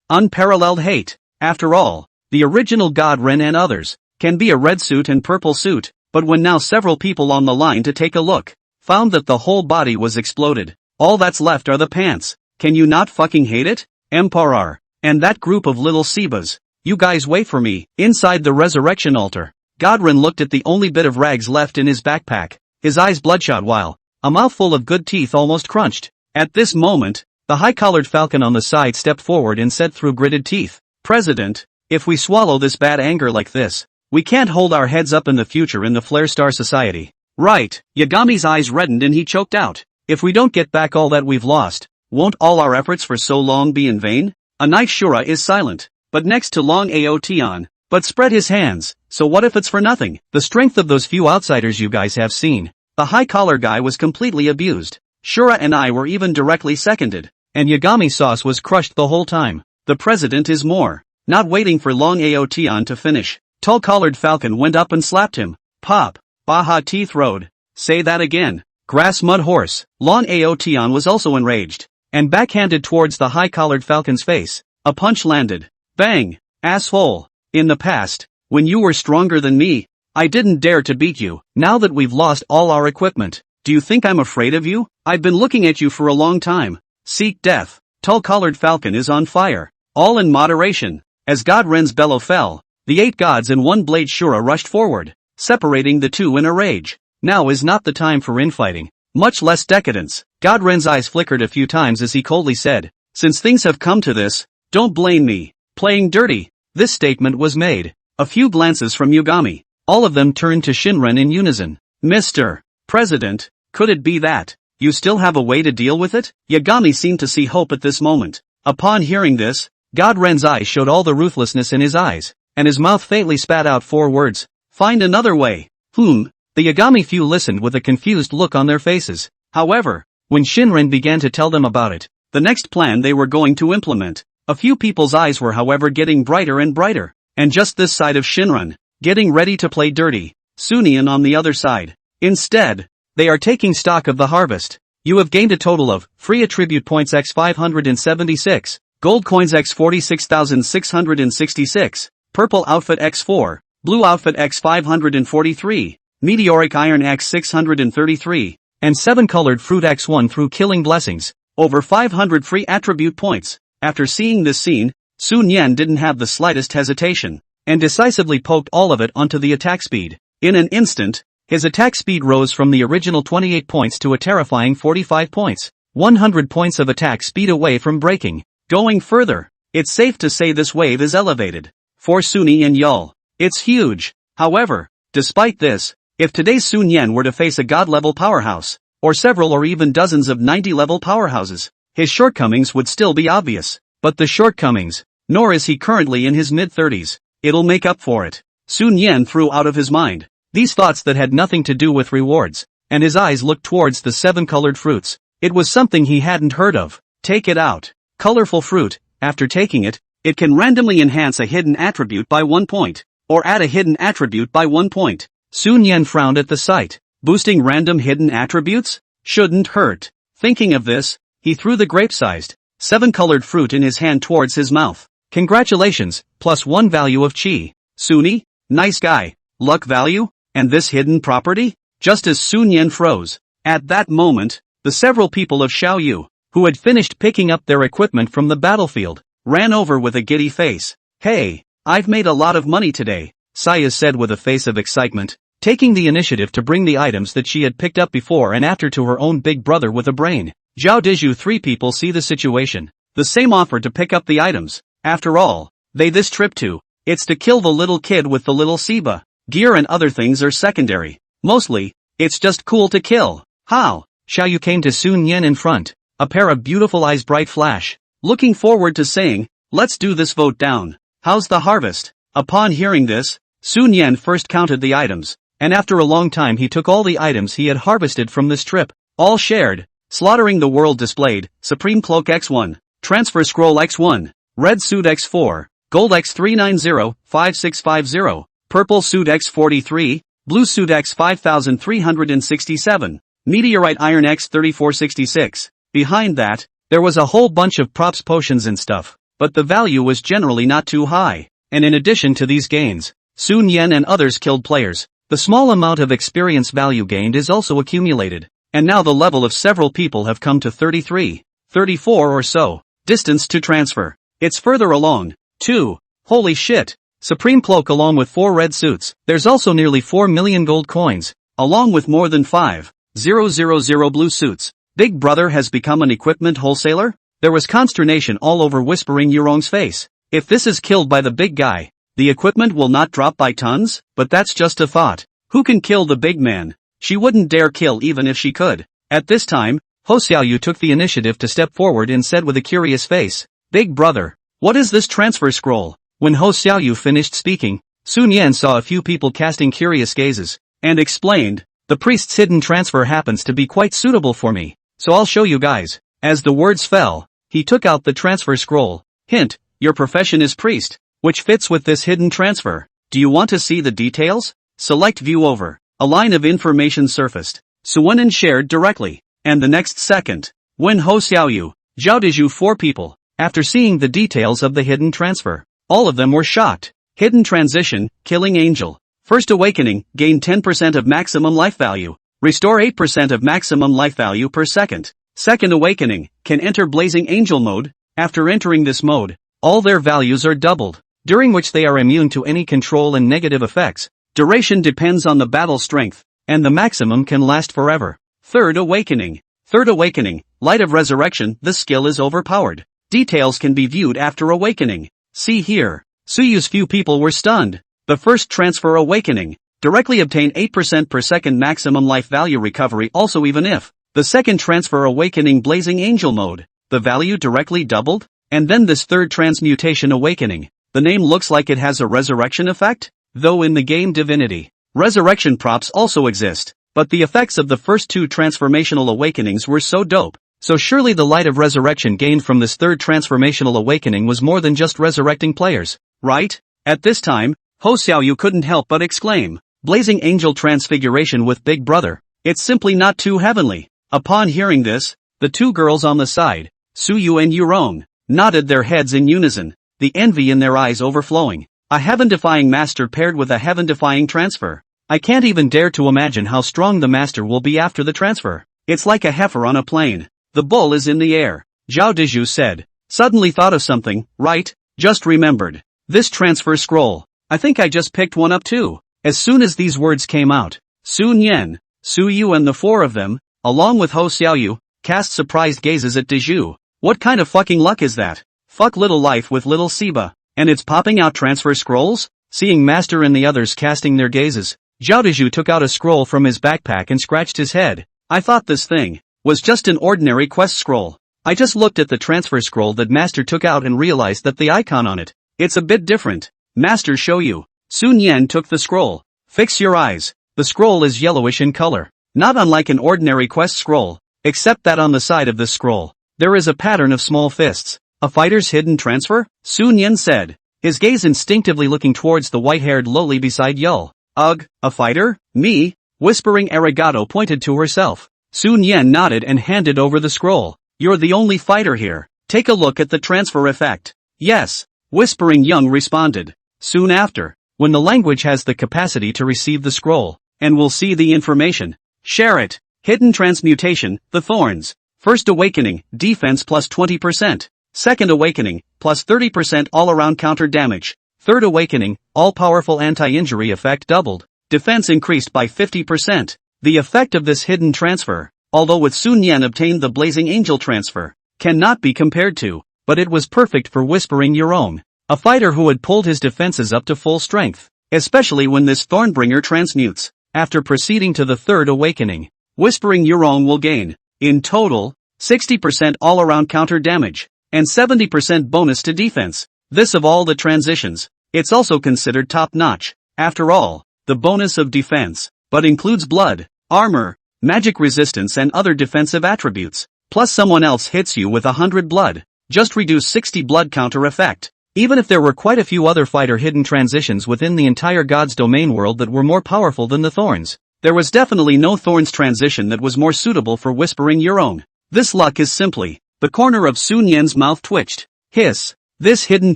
Unparalleled hate. After all, the original God Ren and others, can be a red suit and purple suit. but when now several people on the line to take a look, found that the whole body was exploded. All that's left are the pants. Can you not fucking hate it? Emperor. And that group of little Sebas. You guys wait for me. Inside the resurrection altar, Godwin looked at the only bit of rags left in his backpack, his eyes bloodshot while a mouthful of good teeth almost crunched. At this moment, the high-collared falcon on the side stepped forward and said through gritted teeth, President, if we swallow this bad anger like this, we can't hold our heads up in the future in the Flare Star Society. Right. Yagami's eyes reddened and he choked out. If we don't get back all that we've lost, won't all our efforts for so long be in vain? A knife Shura is silent, but next to Long Aotion, but spread his hands, so what if it's for nothing? The strength of those few outsiders you guys have seen. The high-collar guy was completely abused. Shura and I were even directly seconded, and Yagami sauce was crushed the whole time. The president is more. Not waiting for Long Aotion to finish, tall-collared falcon went up and slapped him. Pop. Baja Teeth Road. Say that again. Grass Mud Horse. Long Aotion was also enraged, and backhanded towards the high-collared falcon's face. A punch landed. Bang! Asshole. In the past, when you were stronger than me, I didn't dare to beat you. Now that we've lost all our equipment, do you think I'm afraid of you? I've been looking at you for a long time. Seek death. Tall-collared falcon is on fire. All in moderation. As Godren's bellow fell, the 8 gods and 1 blade Shura rushed forward, separating the two in a rage. Now is not the time for infighting, much less decadence. Godren's eyes flickered a few times as he coldly said, since things have come to this, don't blame me. Playing dirty. This statement was made. A few glances from Yagami. All of them turned to Shinren in unison. Mr. President, could it be that you still have a way to deal with it? Yagami seemed to see hope at this moment. Upon hearing this, Godren's eyes showed all the ruthlessness in his eyes, and his mouth faintly spat out 4 words. Find another way. The Yagami few listened with a confused look on their faces. However, when Shinren began to tell them about it, the next plan they were going to implement, a few people's eyes were however getting brighter and brighter, and just this side of Shinren, getting ready to play dirty. Sunian on the other side. Instead, they are taking stock of the harvest. You have gained a total of free attribute points x 576, gold coins x 46,666, purple outfit x 4, blue outfit x 543, meteoric iron x 633, and 7 colored fruit x 1 through killing blessings, over 500 free attribute points. After seeing this scene, Sun Yan didn't have the slightest hesitation, and decisively poked all of it onto the attack speed. In an instant, his attack speed rose from the original 28 points to a terrifying 45 points, 100 points of attack speed away from breaking. Going further, it's safe to say this wave is elevated. For Suni and Yul, it's huge. However, despite this, if today's Sun Yan were to face a god-level powerhouse, or several or even dozens of 90-level powerhouses, his shortcomings would still be obvious. But the shortcomings, nor is he currently in his mid-30s, it'll make up for it. Sun Yan threw out of his mind these thoughts that had nothing to do with rewards, and his eyes looked towards the 7 colored fruits. It was something he hadn't heard of. Take it out. Colorful fruit. After taking it, it can randomly enhance a hidden attribute by 1 point, or add a hidden attribute by 1 point. Sun Yan frowned at the sight. Boosting random hidden attributes? Shouldn't hurt. Thinking of this, he threw the grape-sized, 7-colored fruit in his hand towards his mouth. Congratulations, +1 value of chi. Suni? Nice guy. Luck value? And this hidden property? Just as Sun Yan froze. At that moment, the several people of Xiaoyu, who had finished picking up their equipment from the battlefield, ran over with a giddy face. Hey, I've made a lot of money today, Saya said with a face of excitement, taking the initiative to bring the items that she had picked up before and after to her own big brother with a brain. Zhao Dizhu 3 people see the situation. The same offer to pick up the items. After all, this trip to, it's to kill the little kid with the little Siba. Gear and other things are secondary. Mostly, it's just cool to kill. How? Xiaoyu came to Sun Yan in front, a pair of beautiful eyes bright flash, looking forward to saying, let's do this vote down. How's the harvest? Upon hearing this, Sun Yan first counted the items, and after a long time he took all the items he had harvested from this trip, all shared, slaughtering the world displayed, Supreme Cloak X1, Transfer Scroll X1, Red Suit X4, Gold X390, 5650, Purple Suit X43, Blue Suit X5367, Meteorite Iron X3466. Behind that, there was a whole bunch of props, potions and stuff, but the value was generally not too high, and in addition to these gains, Sun Yan and others killed players, The small amount of experience value gained is also accumulated, and now the level of several people have come to 33, 34 or so. Distance to transfer. It's further along, too. Holy shit. Supreme cloak along with 4 red suits. There's also nearly 4 million gold coins, along with more than 5,000 blue suits. Big Brother has become an equipment wholesaler? There was consternation all over Whispering Yurong's face. If this is killed by the big guy, the equipment will not drop by tons? But that's just a thought. Who can kill the big man? She wouldn't dare kill even if she could. At this time, Ho Xiaoyu took the initiative to step forward and said with a curious face, Big Brother, what is this transfer scroll? When Ho Xiaoyu finished speaking, Sun Yan saw a few people casting curious gazes, and explained, the priest's hidden transfer happens to be quite suitable for me, so I'll show you guys. As the words fell, he took out the transfer scroll. Hint, your profession is priest, which fits with this hidden transfer. Do you want to see the details? Select view over. A line of information surfaced. Suwenin shared directly. And the next second, when Ho Xiaoyu, Zhao Dizhu 4 people, after seeing the details of the hidden transfer, all of them were shocked. Hidden transition, killing angel. First awakening, gain 10% of maximum life value. Restore 8% of maximum life value per second. Second awakening, can enter blazing angel mode. After entering this mode, all their values are doubled, during which they are immune to any control and negative effects. Duration depends on the battle strength, and the maximum can last forever. Third awakening. Third awakening, light of resurrection, this skill is overpowered. Details can be viewed after awakening. See here. Suyu's few people were stunned. The first transfer awakening, directly obtain 8% per second maximum life value recovery also even if. The second transfer awakening blazing angel mode, the value directly doubled. And then this third transmutation awakening, the name looks like it has a resurrection effect? Though in the game Divinity, resurrection props also exist, but the effects of the first 2 transformational awakenings were so dope, so surely the light of resurrection gained from this third transformational awakening was more than just resurrecting players, right? At this time, Ho Xiaoyu couldn't help but exclaim, Blazing Angel Transfiguration with Big Brother, it's simply not too heavenly. Upon hearing this, the 2 girls on the side, Suyu and Yurong, nodded their heads in unison, the envy in their eyes overflowing. A heaven-defying master paired with a heaven-defying transfer. I can't even dare to imagine how strong the master will be after the transfer. It's like a heifer on a plane. The bull is in the air. Zhao Dizhu said. Suddenly thought of something, right? Just remembered. This transfer scroll. I think I just picked one up too. As soon as these words came out, Sun Yan, Su Yu and the 4 of them, along with Ho Xiaoyu, cast surprised gazes at Dizhu. What kind of fucking luck is that? Fuck little life with little Siba. And it's popping out transfer scrolls? Seeing Master and the others casting their gazes, Zhao Dizhu took out a scroll from his backpack and scratched his head. I thought this thing was just an ordinary quest scroll. I just looked at the transfer scroll that Master took out and realized that the icon on it, it's a bit different. Master show you. Sun Yan took the scroll. Fix your eyes. The scroll is yellowish in color, not unlike an ordinary quest scroll, except that on the side of this scroll, there is a pattern of small fists. A fighter's hidden transfer? Sun Yan said, his gaze instinctively looking towards the white-haired lowly beside Yul. Ugh, a fighter? Me? Whispering Arigato pointed to herself. Sun Yan nodded and handed over the scroll. You're the only fighter here. Take a look at the transfer effect. Yes. Whispering Young responded. Soon after, when the language has the capacity to receive the scroll, and will see the information. Share it. Hidden transmutation, the thorns. First awakening, defense plus 20%. Second awakening, plus 30% all-around counter damage. Third awakening, all-powerful anti-injury effect doubled. Defense increased by 50%. The effect of this hidden transfer, although with Sun Yan obtained the Blazing Angel transfer, cannot be compared to, but it was perfect for Whispering Yurong, a fighter who had pulled his defenses up to full strength, especially when this Thornbringer transmutes. After proceeding to the third awakening, Whispering Yurong will gain, in total, 60% all-around counter damage, and 70% bonus to defense. This of all the transitions, it's also considered top-notch. After all, the bonus of defense, but includes blood, armor, magic resistance and other defensive attributes. Plus someone else hits you with 100 blood, just reduce 60 blood counter effect. Even if there were quite a few other fighter hidden transitions within the entire God's Domain world that were more powerful than the Thorns, there was definitely no Thorns transition that was more suitable for Whispering Yurong. This luck is simply, the corner of Sun Yan's mouth twitched. Hiss. This hidden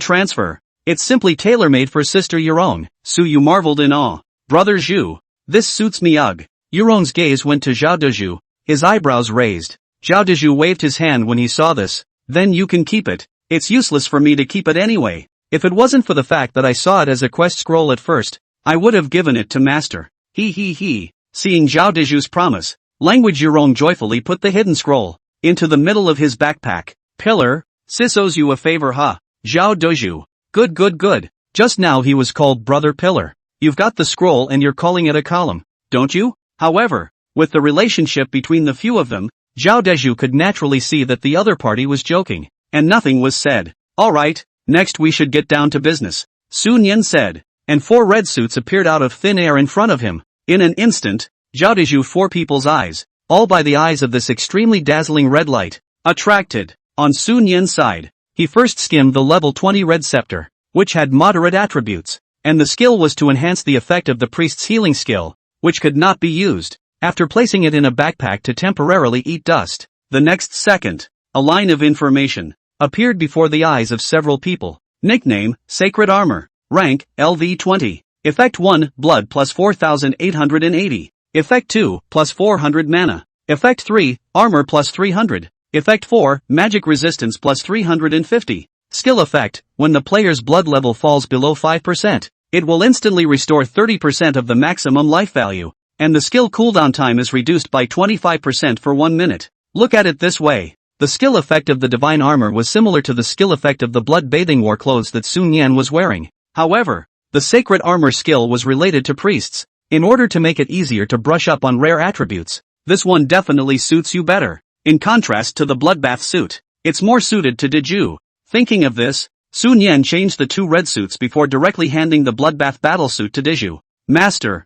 transfer. It's simply tailor-made for Sister Yurong. Su Yu marveled in awe. Brother Zhu. This suits me ugh. Euron's gaze went to Zhao Deju, his eyebrows raised. Zhao Deju waved his hand when he saw this. Then you can keep it. It's useless for me to keep it anyway. If it wasn't for the fact that I saw it as a quest scroll at first, I would have given it to Master. He. Seeing Zhao Deju's promise, Language Euron joyfully put the hidden scroll into the middle of his backpack. Pillar, sis owes you a favor huh? Zhao Deju. Good. Just now he was called Brother Pillar. You've got the scroll and you're calling it a column, don't you? However, with the relationship between the few of them, Zhao Deju could naturally see that the other party was joking, and nothing was said. Alright, next we should get down to business, Sun Yen said, and 4 red suits appeared out of thin air in front of him. In an instant, Zhao Deju 4 people's eyes, all by the eyes of this extremely dazzling red light, attracted. On Sun Yen's side, he first skimmed the level 20 red scepter, which had moderate attributes, and the skill was to enhance the effect of the priest's healing skill, which could not be used, after placing it in a backpack to temporarily eat dust. The next second, a line of information appeared before the eyes of several people. Nickname, Sacred Armor. Rank, LV20. Effect 1, Blood plus 4880. Effect 2, plus 400 mana. Effect 3, Armor plus 300. Effect 4, Magic Resistance plus 350. Skill effect, when the player's blood level falls below 5%, it will instantly restore 30% of the maximum life value, and the skill cooldown time is reduced by 25% for 1 minute. Look at it this way. The skill effect of the Divine Armor was similar to the skill effect of the blood-bathing war clothes that Sun Yan was wearing. However, the Sacred Armor skill was related to priests. In order to make it easier to brush up on rare attributes, this one definitely suits you better. In contrast to the Bloodbath suit, it's more suited to Deju. Thinking of this, Sun Yan changed the 2 red suits before directly handing the Bloodbath battle suit to Deju. Master,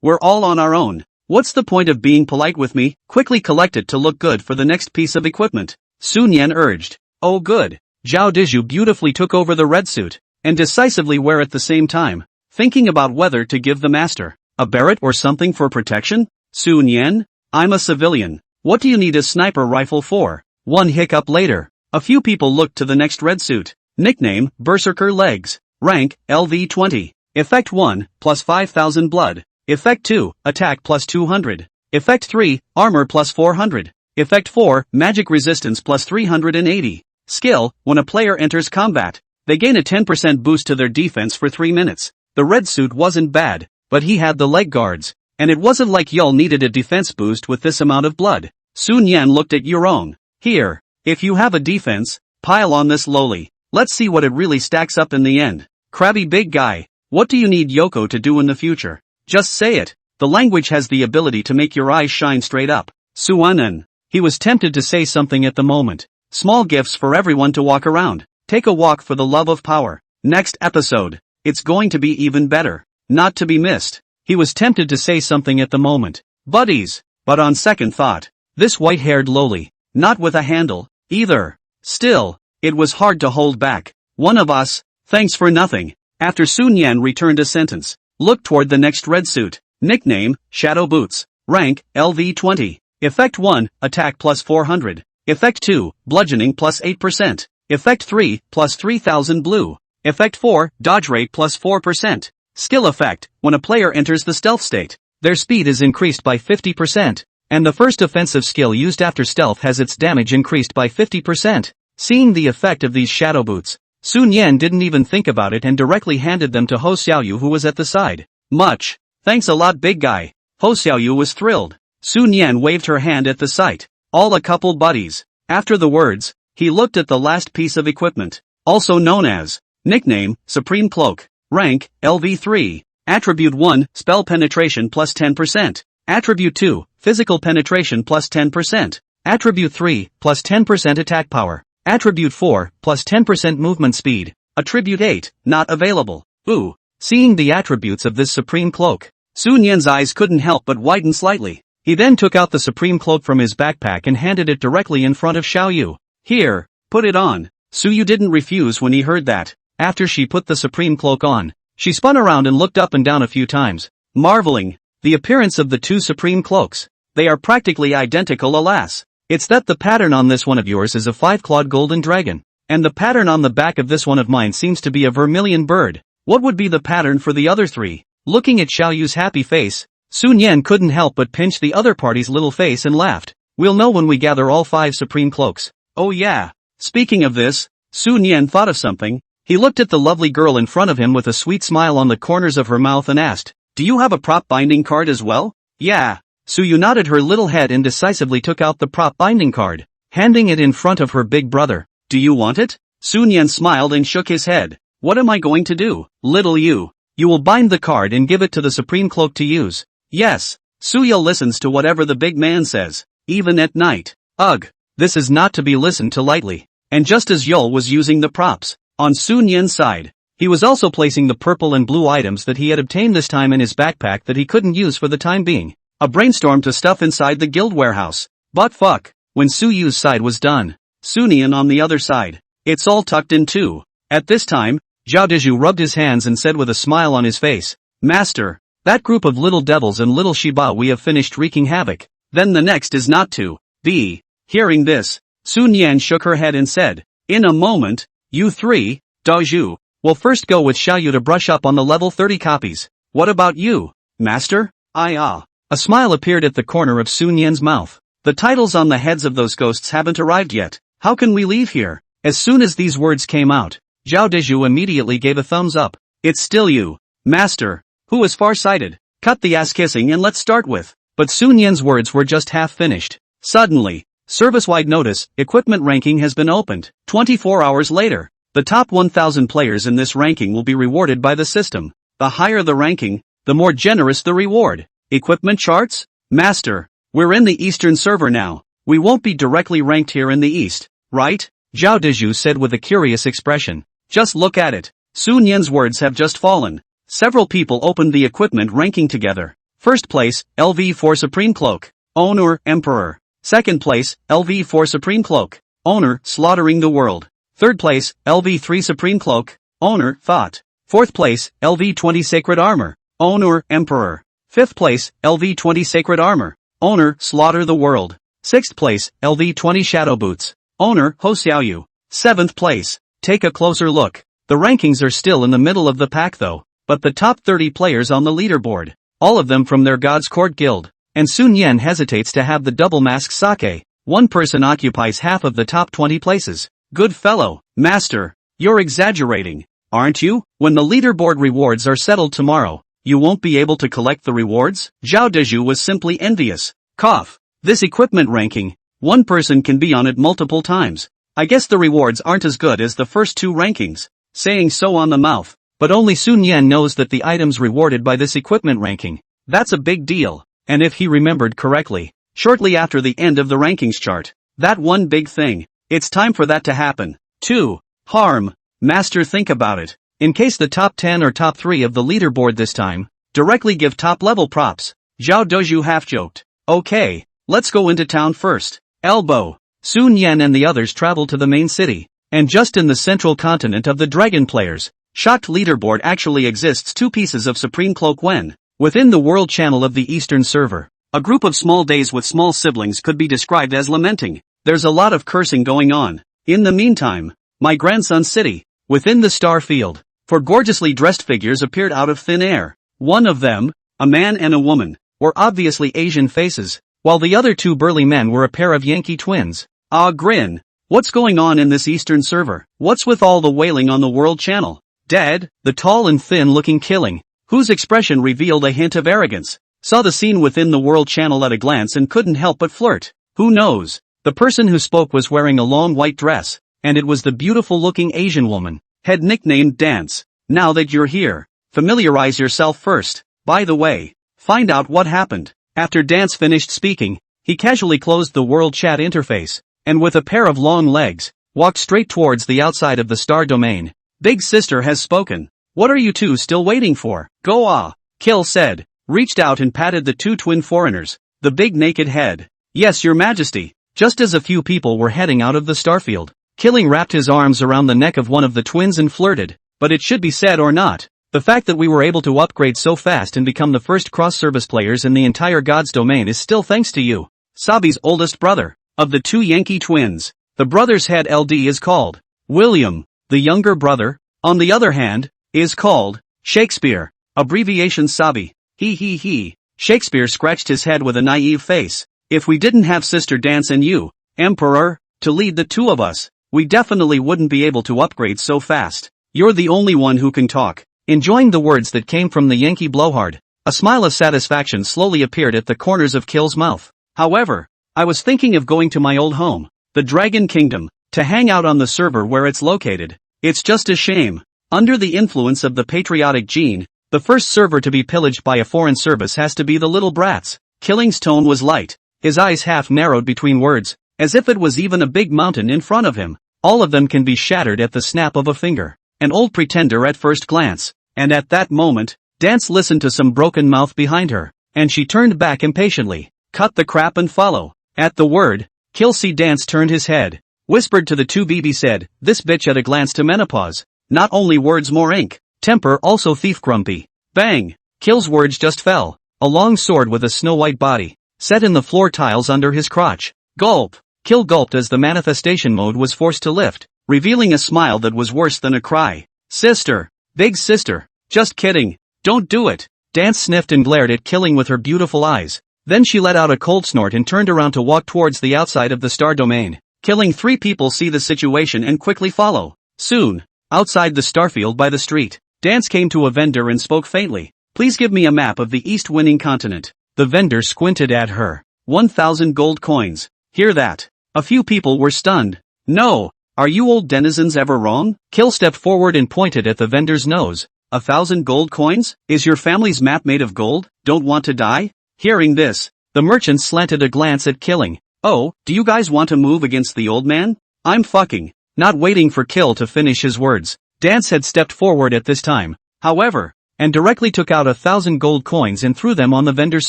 we're all on our own. What's the point of being polite with me? Quickly collect it to look good for the next piece of equipment, Sun Yan urged. Oh good. Zhao Deju beautifully took over the red suit, and decisively wear at the same time, thinking about whether to give the master a beret or something for protection. Sun Yan, I'm a civilian. What do you need a sniper rifle for? One hiccup later, a few people looked to the next red suit. Nickname, Berserker Legs. Rank, LV20. Effect 1, plus 5000 blood. Effect 2, attack plus 200. Effect 3, armor plus 400. Effect 4, magic resistance plus 380. Skill, when a player enters combat, they gain a 10% boost to their defense for 3 minutes. The red suit wasn't bad, but he had the leg guards, and it wasn't like Yul needed a defense boost with this amount of blood. Sun Yan looked at Euron. Here, if you have a defense, pile on this lowly. Let's see what it really stacks up in the end. Crabby big guy, what do you need Yoko to do in the future? Just say it. The language has the ability to make your eyes shine straight up. Suanan. He was tempted to say something at the moment. Small gifts for everyone to walk around. Take a walk for the love of power. Next episode. It's going to be even better. Not to be missed. He was tempted to say something at the moment. Buddies. But on second thought, this white-haired lowly, not with a handle, either. Still, it was hard to hold back. One of us, thanks for nothing. After Sun Yan returned a sentence. Look toward the next red suit. Nickname, Shadow Boots. Rank, LV20. Effect 1, attack plus 400. Effect 2, bludgeoning plus 8%. Effect 3, plus 3000 blue. Effect 4, dodge rate plus 4%. Skill effect, when a player enters the stealth state, their speed is increased by 50%, and the first offensive skill used after stealth has its damage increased by 50%. Seeing the effect of these shadow boots, Sun Yan didn't even think about it and directly handed them to Ho Xiaoyu, who was at the side. Much. Thanks a lot big guy. Ho Xiaoyu was thrilled. Sun Yan waved her hand at the sight. All a couple buddies. After the words, he looked at the last piece of equipment, also known as, nickname, Supreme Cloak. Rank, LV3. Attribute 1, Spell Penetration plus 10%. Attribute 2, Physical Penetration plus 10%. Attribute 3, plus 10% attack power. Attribute 4, plus 10% movement speed. Attribute 8, not available. Ooh. Seeing the attributes of this Supreme Cloak, Sun Yan's eyes couldn't help but widen slightly. He then took out the Supreme Cloak from his backpack and handed it directly in front of Xiaoyu. Here, put it on. Suyu didn't refuse when he heard that. After she put the Supreme Cloak on, she spun around and looked up and down a few times, marveling. The appearance of the 2 Supreme Cloaks. They are practically identical, alas. It's that the pattern on this one of yours is a 5-clawed golden dragon, and the pattern on the back of this one of mine seems to be a vermilion bird. What would be the pattern for the other 3? Looking at Xiao Yu's happy face, Sun Yan couldn't help but pinch the other party's little face and laughed. We'll know when we gather all 5 supreme cloaks. Oh yeah. Speaking of this, Sun Yan thought of something. He looked at the lovely girl in front of him with a sweet smile on the corners of her mouth and asked, "Do you have a prop binding card as well?" "Yeah." Su Yu nodded her little head and decisively took out the prop binding card, handing it in front of her big brother. "Do you want it?" Sun Yan smiled and shook his head. "What am I going to do, little you? You will bind the card and give it to the supreme cloak to use." "Yes." Suya listens to whatever the big man says, even at night. Ugh. This is not to be listened to lightly. And just as Yul was using the props, on Sun Yan's side, he was also placing the purple and blue items that he had obtained this time in his backpack that he couldn't use for the time being. A brainstorm to stuff inside the guild warehouse. But fuck, when Su Yu's side was done, Sun Yan on the other side, it's all tucked in too. At this time, Zhao Dezhu rubbed his hands and said with a smile on his face, "Master, that group of little devils and little Shiba we have finished wreaking havoc. Then the next is not to be." Hearing this, Sun Yan shook her head and said, "In a moment, you three, Dazhu, will first go with Xiao Yu to brush up on the level 30 copies. What about you, Master?" A smile appeared at the corner of Sun Yan's mouth. "The titles on the heads of those ghosts haven't arrived yet. How can we leave here?" As soon as these words came out, Zhao Dezhu immediately gave a thumbs up. "It's still you, Master, who is far-sighted. Cut the ass-kissing and let's start with." But Sun Yan's words were just half finished. Suddenly, service-wide notice, equipment ranking has been opened. 24 hours later, the top 1,000 players in this ranking will be rewarded by the system. The higher the ranking, the more generous the reward. Equipment charts? Master, we're in the Eastern server now. We won't be directly ranked here in the East, right? Zhao Dezhu said with a curious expression. Just look at it. Sun Yan's words have just fallen. Several people opened the equipment ranking together. First place, LV4 Supreme Cloak. Owner, Emperor. Second place, LV4 Supreme Cloak. Owner, Slaughtering the World. Third place, LV3 Supreme Cloak. Owner, Thought. Fourth place, LV20 Sacred Armor. Owner, Emperor. Fifth place, LV20 Sacred Armor. Owner, Slaughter the World. Sixth place, LV20 Shadow Boots. Owner, Ho Xiaoyu. Seventh place. Take a closer look. The rankings are still in the middle of the pack though, but the top 30 players on the leaderboard, all of them from their God's Court Guild. And Sun Yan hesitates to have the double mask sake. One person occupies half of the top 20 places. Good fellow, Master, you're exaggerating, aren't you? When the leaderboard rewards are settled tomorrow, you won't be able to collect the rewards? Zhao Dezhu was simply envious. Cough. This equipment ranking, one person can be on it multiple times. I guess the rewards aren't as good as the first two rankings. Saying so on the mouth, but only Sun Yan knows that the items rewarded by this equipment ranking, that's a big deal. And if he remembered correctly, shortly after the end of the rankings chart, that one big thing, it's time for that to happen. 2. Harm. Master, think about it. In case the top 10 or top 3 of the leaderboard this time, directly give top level props. Zhao Dezhu half joked. Okay, let's go into town first. Elbow. Sun Yan and the others traveled to the main city, and just in the central continent of the dragon players, shocked leaderboard actually exists 2 pieces of Supreme Cloak when, within the world channel of the Eastern server, a group of small days with small siblings could be described as lamenting. There's a lot of cursing going on. In the meantime, my grandson's city, within the star field, 4 gorgeously dressed figures appeared out of thin air. One of them, a man and a woman, were obviously Asian faces, while the other 2 burly men were a pair of Yankee twins. Ah, grin. What's going on in this Eastern server? What's with all the wailing on the world channel? Dad, the tall and thin-looking killing, whose expression revealed a hint of arrogance, saw the scene within the world channel at a glance and couldn't help but flirt. Who knows? The person who spoke was wearing a long white dress, and it was the beautiful-looking Asian woman, had nicknamed Dance. Now that you're here, familiarize yourself first. By the way, find out what happened. After Dance finished speaking, he casually closed the world chat interface, and with a pair of long legs, walked straight towards the outside of the star domain. Big sister has spoken. What are you two still waiting for? Go ah, Kill said, reached out and patted the 2 twin foreigners, the big naked head. Yes, your majesty. Just as a few people were heading out of the starfield, Killing wrapped his arms around the neck of one of the twins and flirted. But it should be said or not, the fact that we were able to upgrade so fast and become the first cross-service players in the entire God's domain is still thanks to you. Sabi's oldest brother. Of the 2 Yankee twins, the brother's head LD is called William. The younger brother, on the other hand, is called Shakespeare. Abbreviation Sabi. He. Shakespeare scratched his head with a naive face. If we didn't have Sister Dance and you, Emperor, to lead the two of us, we definitely wouldn't be able to upgrade so fast. You're the only one who can talk. Enjoying the words that came from the Yankee blowhard, a smile of satisfaction slowly appeared at the corners of Kill's mouth. However, I was thinking of going to my old home, the Dragon Kingdom, to hang out on the server where it's located. It's just a shame. Under the influence of the patriotic gene, the first server to be pillaged by a foreign service has to be the little brats. Killing's tone was light, his eyes half narrowed between words, as if it was even a big mountain in front of him. All of them can be shattered at the snap of a finger. An old pretender at first glance, and at that moment, Dance listened to some broken mouth behind her, and she turned back impatiently. Cut the crap and follow. At the word, Kill see Dance turned his head, whispered to the two BB said, this bitch at a glance to menopause. Not only words more ink, temper also thief grumpy. Bang! Kill's words just fell. A long sword with a snow-white body, set in the floor tiles under his crotch. Gulp! Kill gulped as the manifestation mode was forced to lift, revealing a smile that was worse than a cry. Sister! Big sister! Just kidding! Don't do it! Dance sniffed and glared at Killing with her beautiful eyes. Then she let out a cold snort and turned around to walk towards the outside of the star domain. Killing 3 people see the situation and quickly follow. Soon, outside the starfield by the street, Dance came to a vendor and spoke faintly. Please give me a map of the east winning continent. The vendor squinted at her. 1,000 gold coins. Hear that? A few people were stunned. No, are you old denizens ever wrong? Kill stepped forward and pointed at the vendor's nose. 1,000 gold coins? Is your family's map made of gold? Don't want to die? Hearing this, the merchant slanted a glance at Killing. Oh, do you guys want to move against the old man? I'm fucking. Not waiting for Kill to finish his words, Dance had stepped forward at this time, however, and directly took out 1,000 gold coins and threw them on the vendor's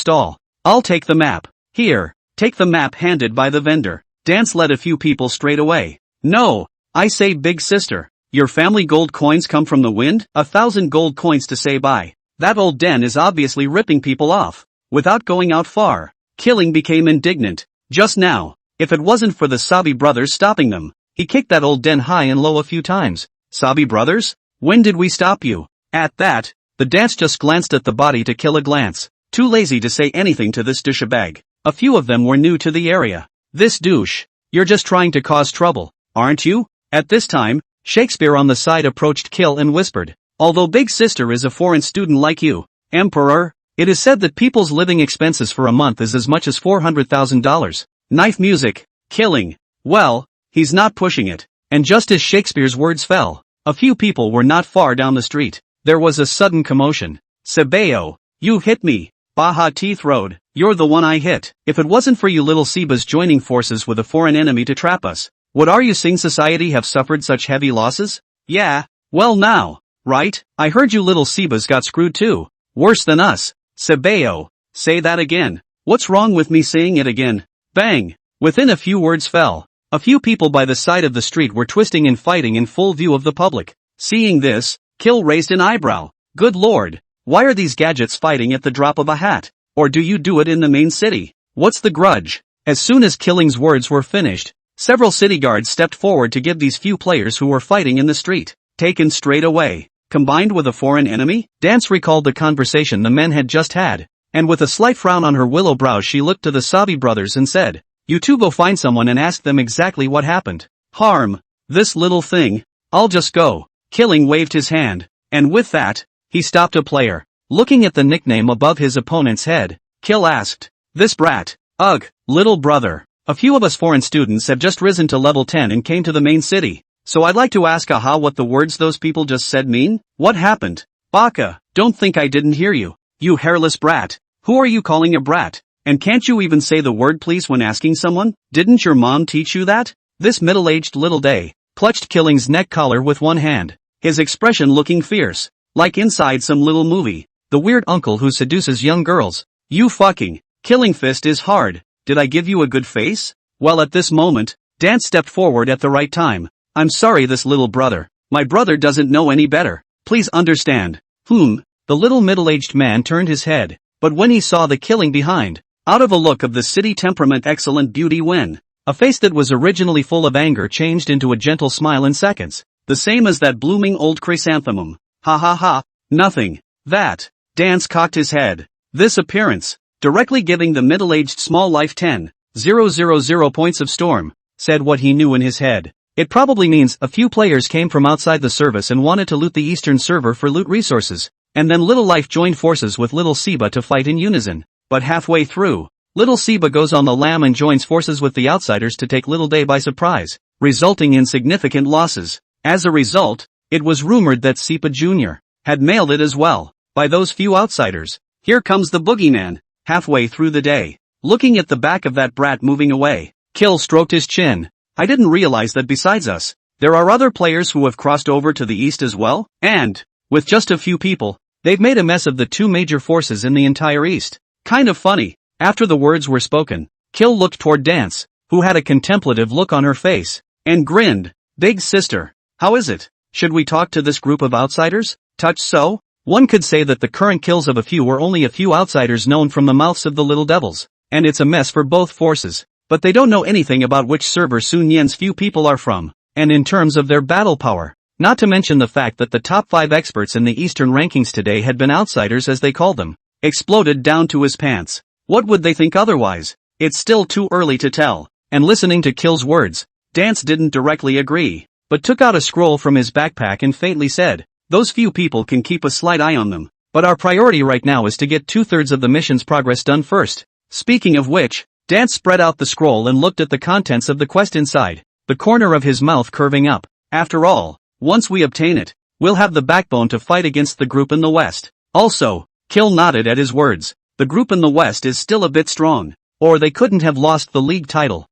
stall. I'll take the map. Here, take the map handed by the vendor. Dance led a few people straight away. No, I say big sister, your family gold coins come from the wind? 1,000 gold coins to say bye. That old den is obviously ripping people off. Without going out far, Killing became indignant. Just now, if it wasn't for the Sabi brothers stopping them, he kicked that old den high and low a few times. Sabi brothers? When did we stop you? At that, the Dance just glanced at the body to kill a glance. Too lazy to say anything to this douchebag. A few of them were new to the area. This douche. You're just trying to cause trouble, aren't you? At this time, Shakespeare on the side approached Kill and whispered. Although big sister is a foreign student like you, Emperor, it is said that people's living expenses for a month is as much as $400,000. Knife music, Killing. Well, he's not pushing it. And just as Shakespeare's words fell, a few people were not far down the street. There was a sudden commotion. Sebeo, you hit me. Baha Teeth Road, you're the one I hit. If it wasn't for you little Sebas joining forces with a foreign enemy to trap us, would our Using society have suffered such heavy losses? Yeah, well now, right? I heard you little Sebas got screwed too. Worse than us. Sebeo, say that again. What's wrong with me saying it again? Bang! Within a few words fell. A few people by the side of the street were twisting and fighting in full view of the public. Seeing this, Kill raised an eyebrow. Good lord, why are these gadgets fighting at the drop of a hat? Or do you do it in the main city? What's the grudge? As soon as Killing's words were finished, several city guards stepped forward to give these few players who were fighting in the street, taken straight away. Combined with a foreign enemy? Dance recalled the conversation the men had just had, and with a slight frown on her willow brows she looked to the Sabi brothers and said, you two go find someone and ask them exactly what happened. Harm. This little thing. I'll just go. Killing waved his hand, and with that, he stopped a player. Looking at the nickname above his opponent's head, Kill asked, this brat. Ugh, little brother. A few of us foreign students have just risen to level 10 and came to the main city. So I'd like to ask aha what the words those people just said mean? What happened? Baka, don't think I didn't hear you. You hairless brat. Who are you calling a brat? And can't you even say the word please when asking someone? Didn't your mom teach you that? This middle-aged little day clutched Killing's neck collar with one hand, his expression looking fierce, like inside some little movie. The weird uncle who seduces young girls. You fucking. Killing fist is hard. Did I give you a good face? Well at this moment, Dance stepped forward at the right time. I'm sorry this little brother. My brother doesn't know any better. Please understand. The little middle-aged man turned his head, but when he saw the Killing behind, out of a look of the city temperament excellent beauty when, a face that was originally full of anger changed into a gentle smile in seconds. The same as that blooming old chrysanthemum. Ha ha ha. Nothing. That. Dance cocked his head. This appearance, directly giving the middle-aged small life 10,000 points of storm, said what he knew in his head. It probably means a few players came from outside the service and wanted to loot the eastern server for loot resources, and then Little Life joined forces with Little Seba to fight in unison. But halfway through, Little Seba goes on the lam and joins forces with the outsiders to take Little Day by surprise, resulting in significant losses. As a result, it was rumored that Seba Jr. had mailed it as well, by those few outsiders. Here comes the boogeyman, halfway through the day. Looking at the back of that brat moving away, Kill stroked his chin. I didn't realize that besides us, there are other players who have crossed over to the east as well, and, with just a few people, they've made a mess of the two major forces in the entire east. Kind of funny. After the words were spoken, Kill looked toward Dance, who had a contemplative look on her face, and grinned. Big sister, how is it? Should we talk to this group of outsiders? Touch so? One could say that the current kills of a few were only a few outsiders known from the mouths of the little devils, and it's a mess for both forces. But they don't know anything about which server Sun Yan's few people are from, and in terms of their battle power. Not to mention the fact that the top 5 experts in the Eastern rankings today had been outsiders as they called them. Exploded down to his pants. What would they think otherwise? It's still too early to tell. And listening to Kill's words, Dance didn't directly agree, but took out a scroll from his backpack and faintly said, those few people can keep a slight eye on them, but our priority right now is to get 2/3 of the mission's progress done first. Speaking of which, Dance spread out the scroll and looked at the contents of the quest inside, the corner of his mouth curving up. After all, once we obtain it, we'll have the backbone to fight against the group in the west. Also, Kill nodded at his words. The group in the west is still a bit strong, or they couldn't have lost the league title.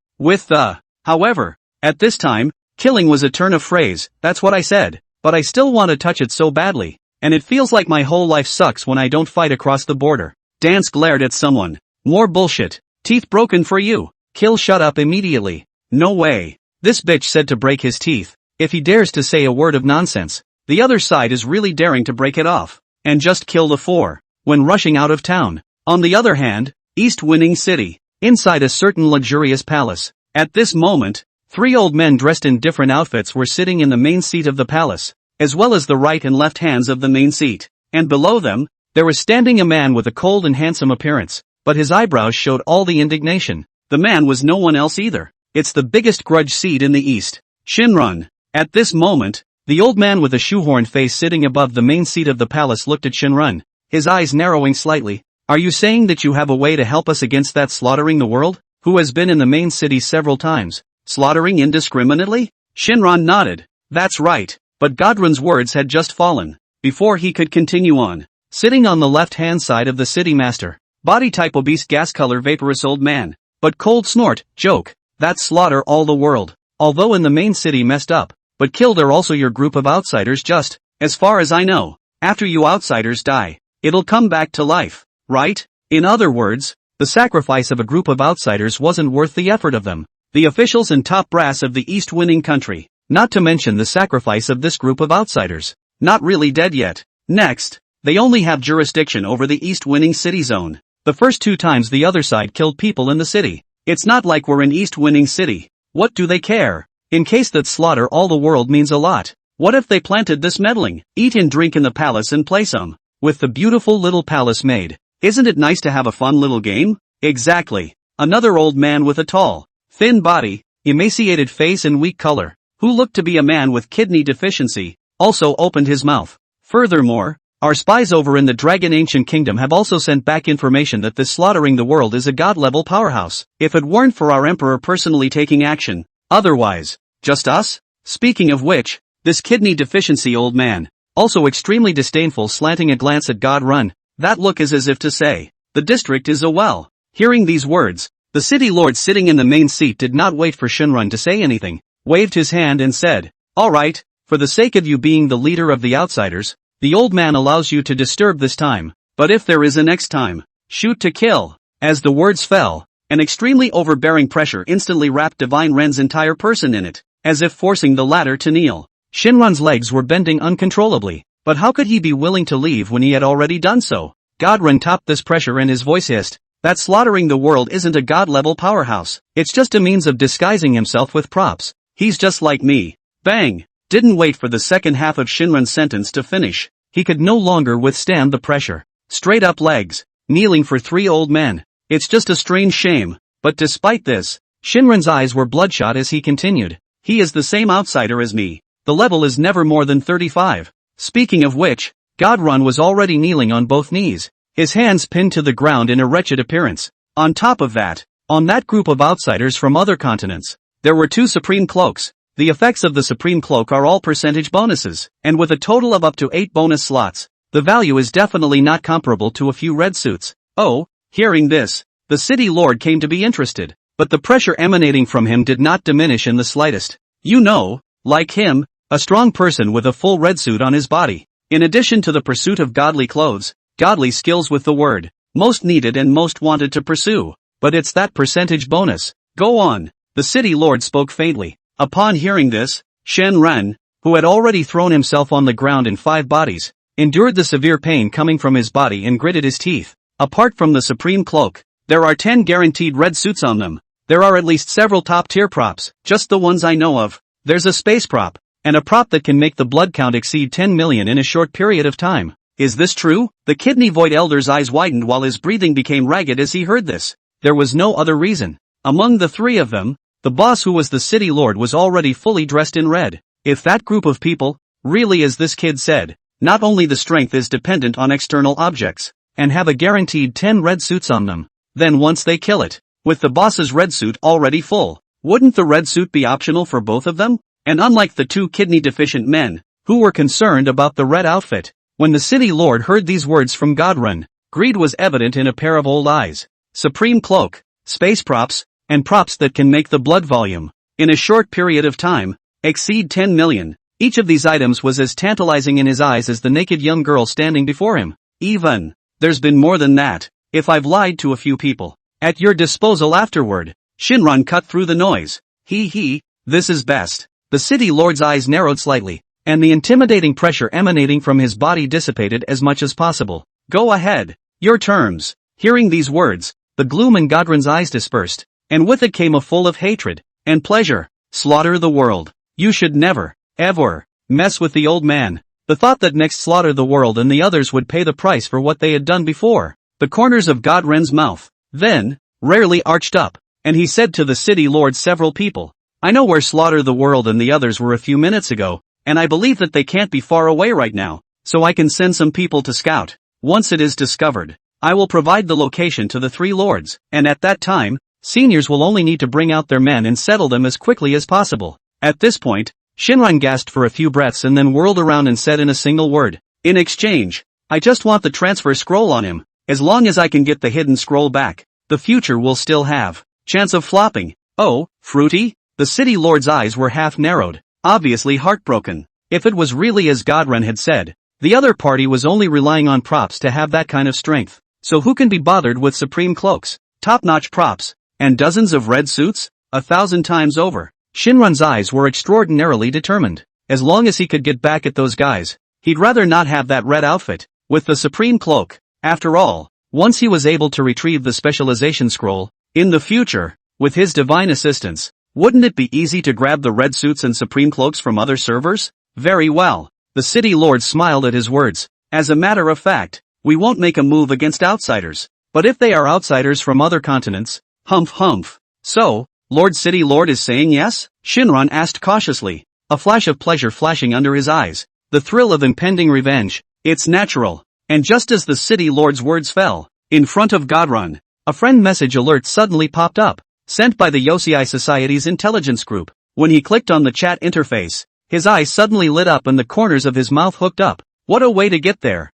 However, at this time, killing was a turn of phrase. That's what I said, but I still want to touch it so badly, and it feels like my whole life sucks when I don't fight across the border. Dance glared at someone. More bullshit. Teeth broken for you. Kill shut up immediately. No way. This bitch said to break his teeth. If he dares to say a word of nonsense, the other side is really daring to break it off, and just kill the 4, when rushing out of town. On the other hand, East Winning City, inside a certain luxurious palace. At this moment, 3 old men dressed in different outfits were sitting in the main seat of the palace, as well as the right and left hands of the main seat, and below them, there was standing a man with a cold and handsome appearance, but his eyebrows showed all the indignation. The man was no one else either. It's the biggest grudge seed in the east, Shinran. At this moment, the old man with a shoehorn face sitting above the main seat of the palace looked at Shinran, his eyes narrowing slightly. Are you saying that you have a way to help us against that slaughtering the world, who has been in the main city several times, slaughtering indiscriminately? Shinran nodded. That's right, but Godrun's words had just fallen, before he could continue on. Sitting on the left-hand side of the city master, body type obese gas color vaporous old man, but cold snort, joke, that slaughter all the world, although in the main city messed up, but killed are also your group of outsiders just, as far as I know, after you outsiders die, it'll come back to life, right? In other words, the sacrifice of a group of outsiders wasn't worth the effort of them, the officials and top brass of the East winning country, not to mention the sacrifice of this group of outsiders, not really dead yet. Next, they only have jurisdiction over the East winning city zone. The first 2 times the other side killed people in the city. It's not like we're in East winning city. What do they care? In case that slaughter all the world means a lot. What if they planted this meddling? Eat and drink in the palace and play some. With the beautiful little palace maid. Isn't it nice to have a fun little game? Exactly. Another old man with a tall, thin body, emaciated face and weak color, who looked to be a man with kidney deficiency, also opened his mouth. Furthermore, our spies over in the Dragon Ancient Kingdom have also sent back information that this slaughtering the world is a god-level powerhouse. If it weren't for our emperor personally taking action, otherwise, just us? Speaking of which, this kidney deficiency old man, also extremely disdainful slanting a glance at Godrun, that look is as if to say, the district is a well. Hearing these words, the city lord sitting in the main seat did not wait for Shinran to say anything, waved his hand and said, all right, for the sake of you being the leader of the outsiders, the old man allows you to disturb this time, but if there is a next time, shoot to kill. As the words fell, an extremely overbearing pressure instantly wrapped Divine Ren's entire person in it, as if forcing the latter to kneel. Shinran's legs were bending uncontrollably, but how could he be willing to leave when he had already done so? Godrun topped this pressure and his voice hissed, that slaughtering the world isn't a god-level powerhouse, it's just a means of disguising himself with props. He's just like me. Bang! Didn't wait for the second half of Shinran's sentence to finish. He could no longer withstand the pressure. straight up legs, kneeling for 3 old men. It's just a strange shame. But despite this, Shinran's eyes were bloodshot as he continued. He is the same outsider as me. The level is never more than 35. Speaking of which, Godrun was already kneeling on both knees, his hands pinned to the ground in a wretched appearance. On top of that, on that group of outsiders from other continents, there were 2 supreme cloaks. The effects of the supreme cloak are all percentage bonuses, and with a total of up to 8 bonus slots, the value is definitely not comparable to a few red suits. Oh, hearing this, the city lord came to be interested, but the pressure emanating from him did not diminish in the slightest. You know, like him, a strong person with a full red suit on his body. In addition to the pursuit of godly clothes, godly skills with the word, most needed and most wanted to pursue. But it's that percentage bonus. Go on, the city lord spoke faintly. Upon hearing this, Shenran, who had already thrown himself on the ground in 5 bodies, endured the severe pain coming from his body and gritted his teeth. Apart from the supreme cloak, there are 10 guaranteed red suits on them. There are at least several top-tier props, just the ones I know of. There's a space prop, and a prop that can make the blood count exceed 10 million in a short period of time. Is this true? The kidney void elder's eyes widened while his breathing became ragged as he heard this. There was no other reason. Among the 3 of them, the boss who was the city lord was already fully dressed in red. If that group of people, really as this kid said, not only the strength is dependent on external objects, and have a guaranteed 10 red suits on them, then once they kill it, with the boss's red suit already full, wouldn't the red suit be optional for both of them? And unlike the 2 kidney-deficient men, who were concerned about the red outfit, when the city lord heard these words from Godrun, greed was evident in a pair of old eyes. Supreme cloak, space props, and props that can make the blood volume, in a short period of time, exceed 10 million. Each of these items was as tantalizing in his eyes as the naked young girl standing before him. Even, there's been more than that, if I've lied to a few people. At your disposal afterward. Shinran cut through the noise. This is best. The city lord's eyes narrowed slightly, and the intimidating pressure emanating from his body dissipated as much as possible. Go ahead. Your terms. Hearing these words, the gloom in Godrun's eyes dispersed, and with it came a full of hatred and pleasure. Slaughter the world. You should never, ever, mess with the old man. The thought that next slaughter the world and the others would pay the price for what they had done before. The corners of Godren's mouth, then, rarely arched up, and he said to the city lord several people, I know where slaughter the world and the others were a few minutes ago, and I believe that they can't be far away right now, so I can send some people to scout. Once it is discovered, I will provide the location to the 3 lords, and at that time, seniors will only need to bring out their men and settle them as quickly as possible. At this point, Shinran gasped for a few breaths and then whirled around and said in a single word, in exchange, I just want the transfer scroll on him. As long as I can get the hidden scroll back, the future will still have chance of flopping. Oh, fruity? The city lord's eyes were half narrowed, obviously heartbroken. If it was really as Godrun had said, the other party was only relying on props to have that kind of strength. So who can be bothered with supreme cloaks, top-notch props, and dozens of red suits? 1,000 times over. Shinran's eyes were extraordinarily determined. As long as he could get back at those guys, he'd rather not have that red outfit, with the supreme cloak. After all, once he was able to retrieve the specialization scroll, in the future, with his divine assistance, wouldn't it be easy to grab the red suits and supreme cloaks from other servers? Very well. The city lord smiled at his words. As a matter of fact, we won't make a move against outsiders. But if they are outsiders from other continents, humph. So, Lord City Lord is saying yes? Shinran asked cautiously, a flash of pleasure flashing under his eyes. The thrill of impending revenge. It's natural. And just as the city lord's words fell, in front of Godrun, a friend message alert suddenly popped up, sent by the Yosei Society's intelligence group. When he clicked on the chat interface, his eyes suddenly lit up and the corners of his mouth hooked up. What a way to get there.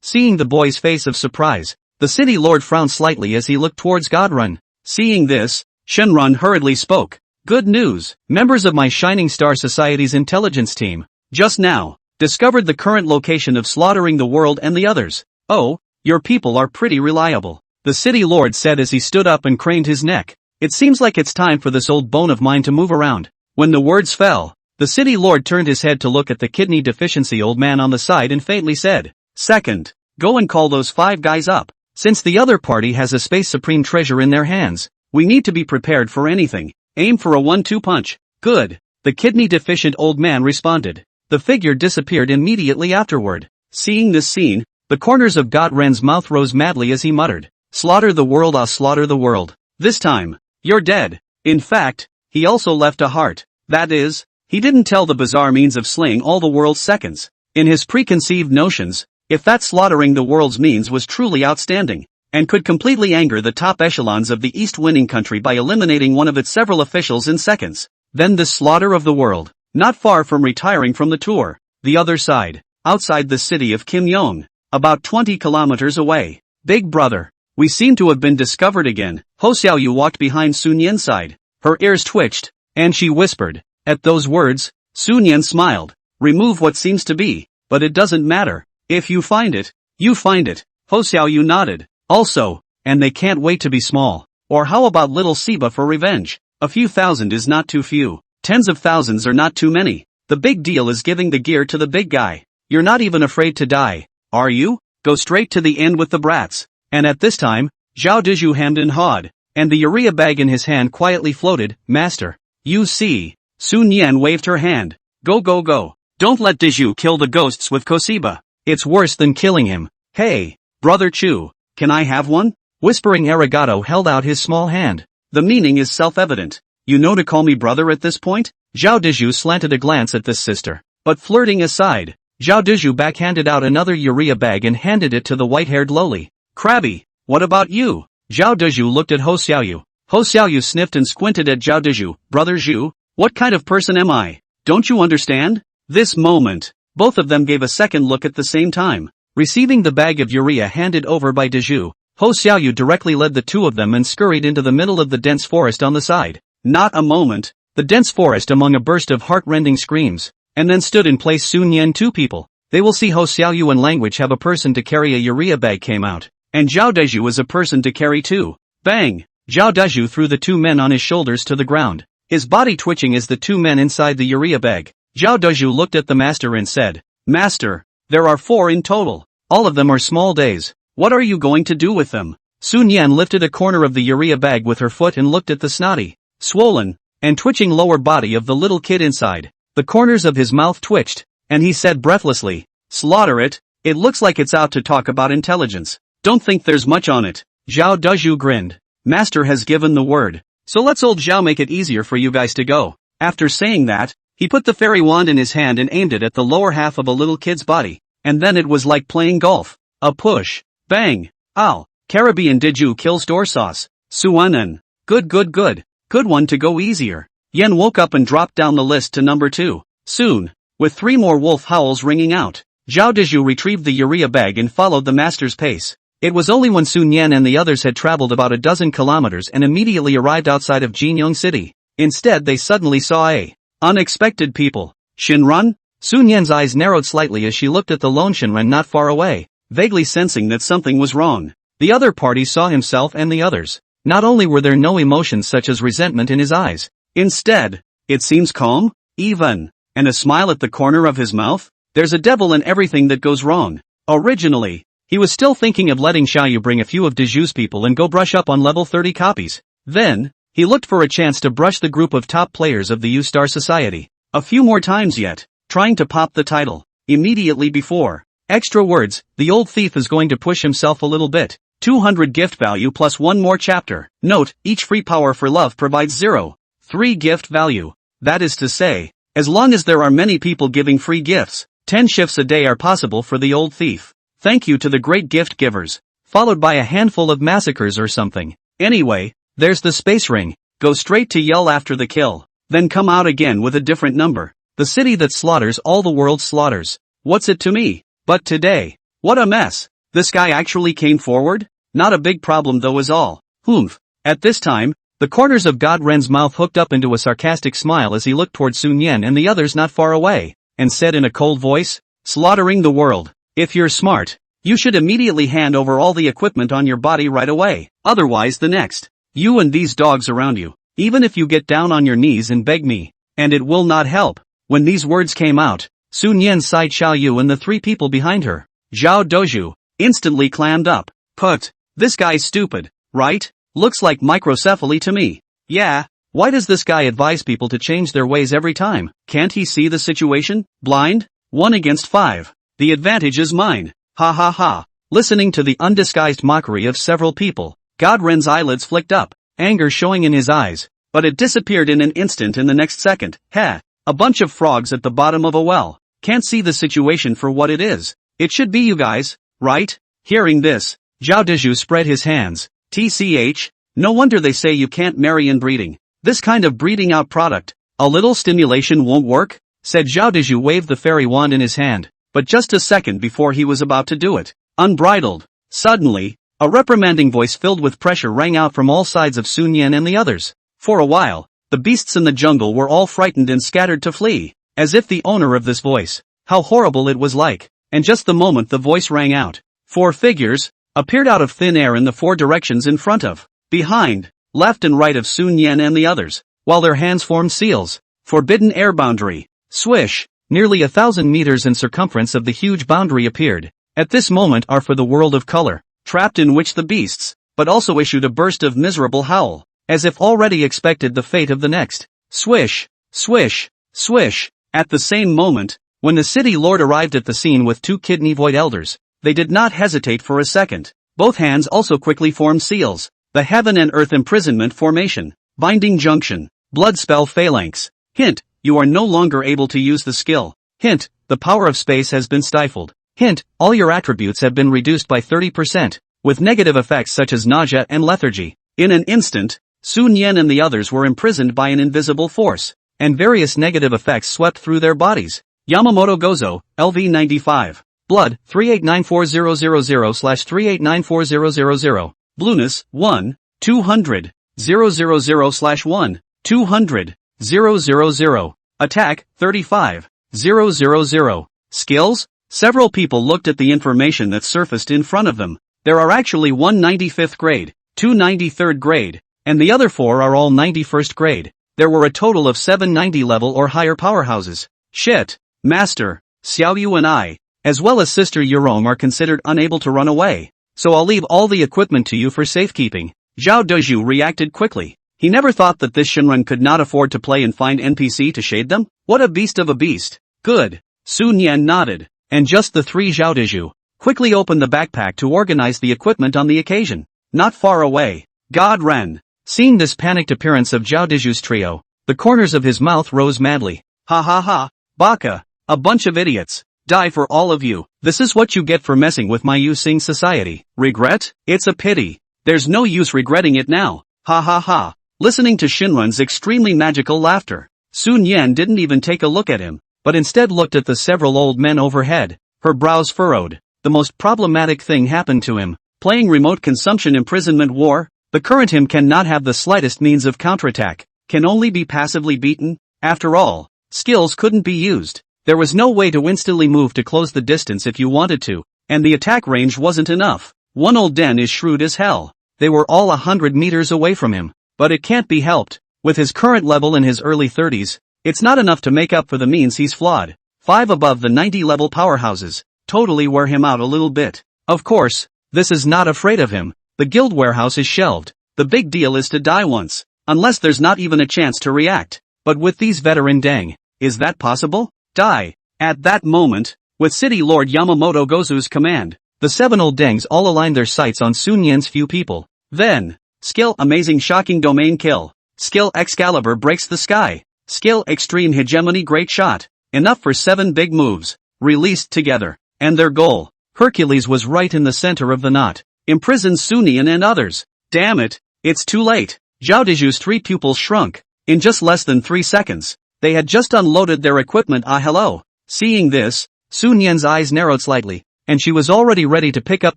Seeing the boy's face of surprise, the city lord frowned slightly as he looked towards Godrun. Seeing this, Shinran hurriedly spoke. Good news, members of my Shining Star Society's intelligence team, just now, discovered the current location of slaughtering the world and the others. Oh, your people are pretty reliable, the city lord said as he stood up and craned his neck. It seems like it's time for this old bone of mine to move around. When the words fell, the city lord turned his head to look at the kidney deficiency old man on the side and faintly said, Second, go and call those 5 guys up. Since the other party has a space supreme treasure in their hands, we need to be prepared for anything. Aim for a 1-2 punch. Good, the kidney deficient old man responded. The figure disappeared immediately afterward. Seeing this scene, The corners of God Ren's mouth rose madly as he muttered, "Slaughter the world, ah, slaughter the world. This time, you're dead." In fact, he also left a heart. That is, he didn't tell the bizarre means of slaying all the world's seconds. In his preconceived notions, if that slaughtering the world's means was truly outstanding, and could completely anger the top echelons of the East winning country by eliminating one of its several officials in seconds, then this slaughter of the world, not far from retiring from the tour, the other side, outside the city of Kim Yong, about 20 kilometers away. Big brother, we seem to have been discovered again. Ho Xiaoyu walked behind Sun Yan's side. Her ears twitched, and she whispered. At those words, Sun Yan smiled. Remove what seems to be, but it doesn't matter. If you find it, you find it. Ho Xiaoyu nodded. Also, and they can't wait to be small. Or how about little Siba for revenge? A few thousand is not too few. Tens of thousands are not too many. The big deal is giving the gear to the big guy. You're not even afraid to die, are you? Go straight to the end with the brats. And at this time, Zhao Dizhu hemmed and hawed, and the urea bag in his hand quietly floated. Master, you see. Sun Yan waved her hand. Go go go. Don't let Dizhu kill the ghosts with Kosiba. It's worse than killing him. Hey, Brother Chu, can I have one? Whispering Arigato held out his small hand. The meaning is self-evident. You know to call me brother at this point? Zhao Dizhu slanted a glance at this sister. But flirting aside, Zhao Dizhu backhanded out another urea bag and handed it to the white-haired lowly. Crabby, what about you? Zhao Dizhu looked at Ho Xiaoyu. Ho Xiaoyu sniffed and squinted at Zhao Dizhu. Brother Zhu, what kind of person am I? Don't you understand? This moment, both of them gave a second look at the same time. Receiving the bag of urea handed over by Dizhu, Ho Xiaoyu directly led the two of them and scurried into the middle of the dense forest on the side. Not a moment. The dense forest among a burst of heart-rending screams, and then stood in place. Sun Yan. Two people. They will see Ho Xiaoyu and language have a person to carry a urea bag came out. And Zhao Dezhu is a person to carry too. Bang! Zhao Dezhu threw the two men on his shoulders to the ground, his body twitching as the two men inside the urea bag. Zhao Dezhu looked at the master and said, Master, there are 4 in total. All of them are small days. What are you going to do with them? Sun Yan lifted a corner of the urea bag with her foot and looked at the snotty, swollen, and twitching lower body of the little kid inside. The corners of his mouth twitched, and he said breathlessly, Slaughter it. It looks like it's out to talk about intelligence. Don't think there's much on it. Zhao Dezhu grinned. Master has given the word. So let's old Zhao make it easier for you guys to go. After saying that, he put the fairy wand in his hand and aimed it at the lower half of a little kid's body. And then it was like playing golf. A push. Bang. Ow. Caribbean Diju kills door sauce. Suanan. Good. Good one to go easier. Yen woke up and dropped down the list to number 2. Soon, with 3 more wolf howls ringing out, Zhao Dizhu retrieved the urea bag and followed the master's pace. It was only when Sun Yan and the others had traveled about a dozen kilometers and immediately arrived outside of Jinyong City. Instead they suddenly saw a unexpected people. Shinran? Sun Yan's eyes narrowed slightly as she looked at the lone Shinran not far away, vaguely sensing that something was wrong. The other party saw himself and the others. Not only were there no emotions such as resentment in his eyes. Instead, it seems calm, even, and a smile at the corner of his mouth. There's a devil in everything that goes wrong. Originally, he was still thinking of letting Xiaoyu bring a few of Deju's people and go brush up on level 30 copies. Then, he looked for a chance to brush the group of top players of the U-Star Society. A few more times yet, trying to pop the title. Immediately before. Extra words, the old thief is going to push himself a little bit. 200 gift value plus 1 more chapter. Note, each free power for love provides 0.3 gift value. That is to say, as long as there are many people giving free gifts, 10 shifts a day are possible for the old thief. Thank you to the great gift givers. Followed by a handful of massacres or something. Anyway, there's the space ring. Go straight to yell after the kill. Then come out again with a different number. The city that slaughters all the world slaughters. What's it to me? But today, what a mess. This guy actually came forward? Not a big problem though is all. Humph. At this time, the corners of God Ren's mouth hooked up into a sarcastic smile as he looked toward Sun Yan and the others not far away, and said in a cold voice, Slaughtering the world. If you're smart, you should immediately hand over all the equipment on your body right away. Otherwise the next, you and these dogs around you, even if you get down on your knees and beg me, and it will not help. When these words came out, Sun Yan sighed Xiaoyu and the 3 people behind her. Zhao Dozhu instantly clammed up. Put. This guy's stupid, right? Looks like microcephaly to me. Yeah, why does this guy advise people to change their ways every time? Can't he see the situation? Blind? 1 against 5. The advantage is mine. Ha ha ha. Listening to the undisguised mockery of several people, God Ren's eyelids flicked up, anger showing in his eyes, but it disappeared in an instant in the next second. Heh. A bunch of frogs at the bottom of a well. Can't see the situation for what it is. It should be you guys, right? Hearing this, Zhao Dezhu spread his hands. TCH, no wonder they say you can't marry inbreeding. This kind of breeding out product, a little stimulation won't work? Said Zhao Dezhu waved the fairy wand in his hand, but just a second before he was about to do it, unbridled. Suddenly, a reprimanding voice filled with pressure rang out from all sides of Sun Yan and the others. For a while, the beasts in the jungle were all frightened and scattered to flee, as if the owner of this voice, how horrible it was like, and just the moment the voice rang out, 4 figures appeared out of thin air in the 4 directions in front of, behind, left and right of Sun Yan and the others, while their hands formed seals. Forbidden air boundary. Swish, nearly 1,000 meters in circumference of the huge boundary appeared. At this moment are for the world of color, trapped in which the beasts, but also issued a burst of miserable howl, as if already expected the fate of the next. Swish, swish, swish. At the same moment, when the city lord arrived at the scene with 2 kidney void elders, they did not hesitate for a second. Both hands also quickly formed seals. The heaven and earth imprisonment formation, binding junction, blood spell phalanx. Hint, you are no longer able to use the skill. Hint, the power of space has been stifled. Hint, all your attributes have been reduced by 30%, with negative effects such as nausea and lethargy. In an instant, Sun Yan and the others were imprisoned by an invisible force, and various negative effects swept through their bodies. Yamamoto Gozo, LV 95. Blood, 3894000/3894000. Blueness, 1, 200, 000/1, 200, 000. Attack, 35, 000. Skills? Several people looked at the information that surfaced in front of them. There are actually 1 95th grade, 2 93rd grade, and the other 4 are all 91st grade. There were a total of 7 90 level or higher powerhouses. Shit. Master, Xiao Yu and I, as well as Sister Yurong are considered unable to run away, so I'll leave all the equipment to you for safekeeping. Zhao Dezhu reacted quickly. He never thought that this Shinran could not afford to play and find NPC to shade them. What a beast of a beast. Good. Sun Yan nodded, and just the 3 Zhao Dezhu quickly opened the backpack to organize the equipment on the occasion. Not far away, God Ren, seeing this panicked appearance of Zhao Dezhu's trio, the corners of his mouth rose madly. Ha ha ha, baka. A bunch of idiots. Die for all of you. This is what you get for messing with my Yu Sing society. Regret? It's a pity. There's no use regretting it now. Ha ha ha. Listening to Shinran's extremely magical laughter, Sun Yan didn't even take a look at him, but instead looked at the several old men overhead, her brows furrowed. The most problematic thing happened to him. Playing remote consumption imprisonment war? The current him cannot have the slightest means of counterattack, can only be passively beaten. After all, skills couldn't be used. There was no way to instantly move to close the distance if you wanted to, and the attack range wasn't enough. One old den is shrewd as hell. They were all 100 meters away from him, but it can't be helped. With his current level in his early 30s, it's not enough to make up for the means he's flawed. 5 above the 90 level powerhouses totally wear him out a little bit. Of course, this is not afraid of him. The guild warehouse is shelved. The big deal is to die once, unless there's not even a chance to react. But with these veteran dang, is that possible? Die. At that moment, with City Lord Yamamoto Gozu's command, the 7 old dengs all aligned their sights on Sun Yan's few people. Then, skill amazing shocking domain kill. Skill Excalibur breaks the sky. Skill extreme hegemony great shot. Enough for 7 big moves, released together. And their goal, Hercules was right in the center of the knot. Imprison Sun Yan and others. Damn it, it's too late. Zhao Dezhu's 3 pupils shrunk. In just less than 3 seconds. They had just unloaded their equipment. Hello. Seeing this, Sun Yan's eyes narrowed slightly, and she was already ready to pick up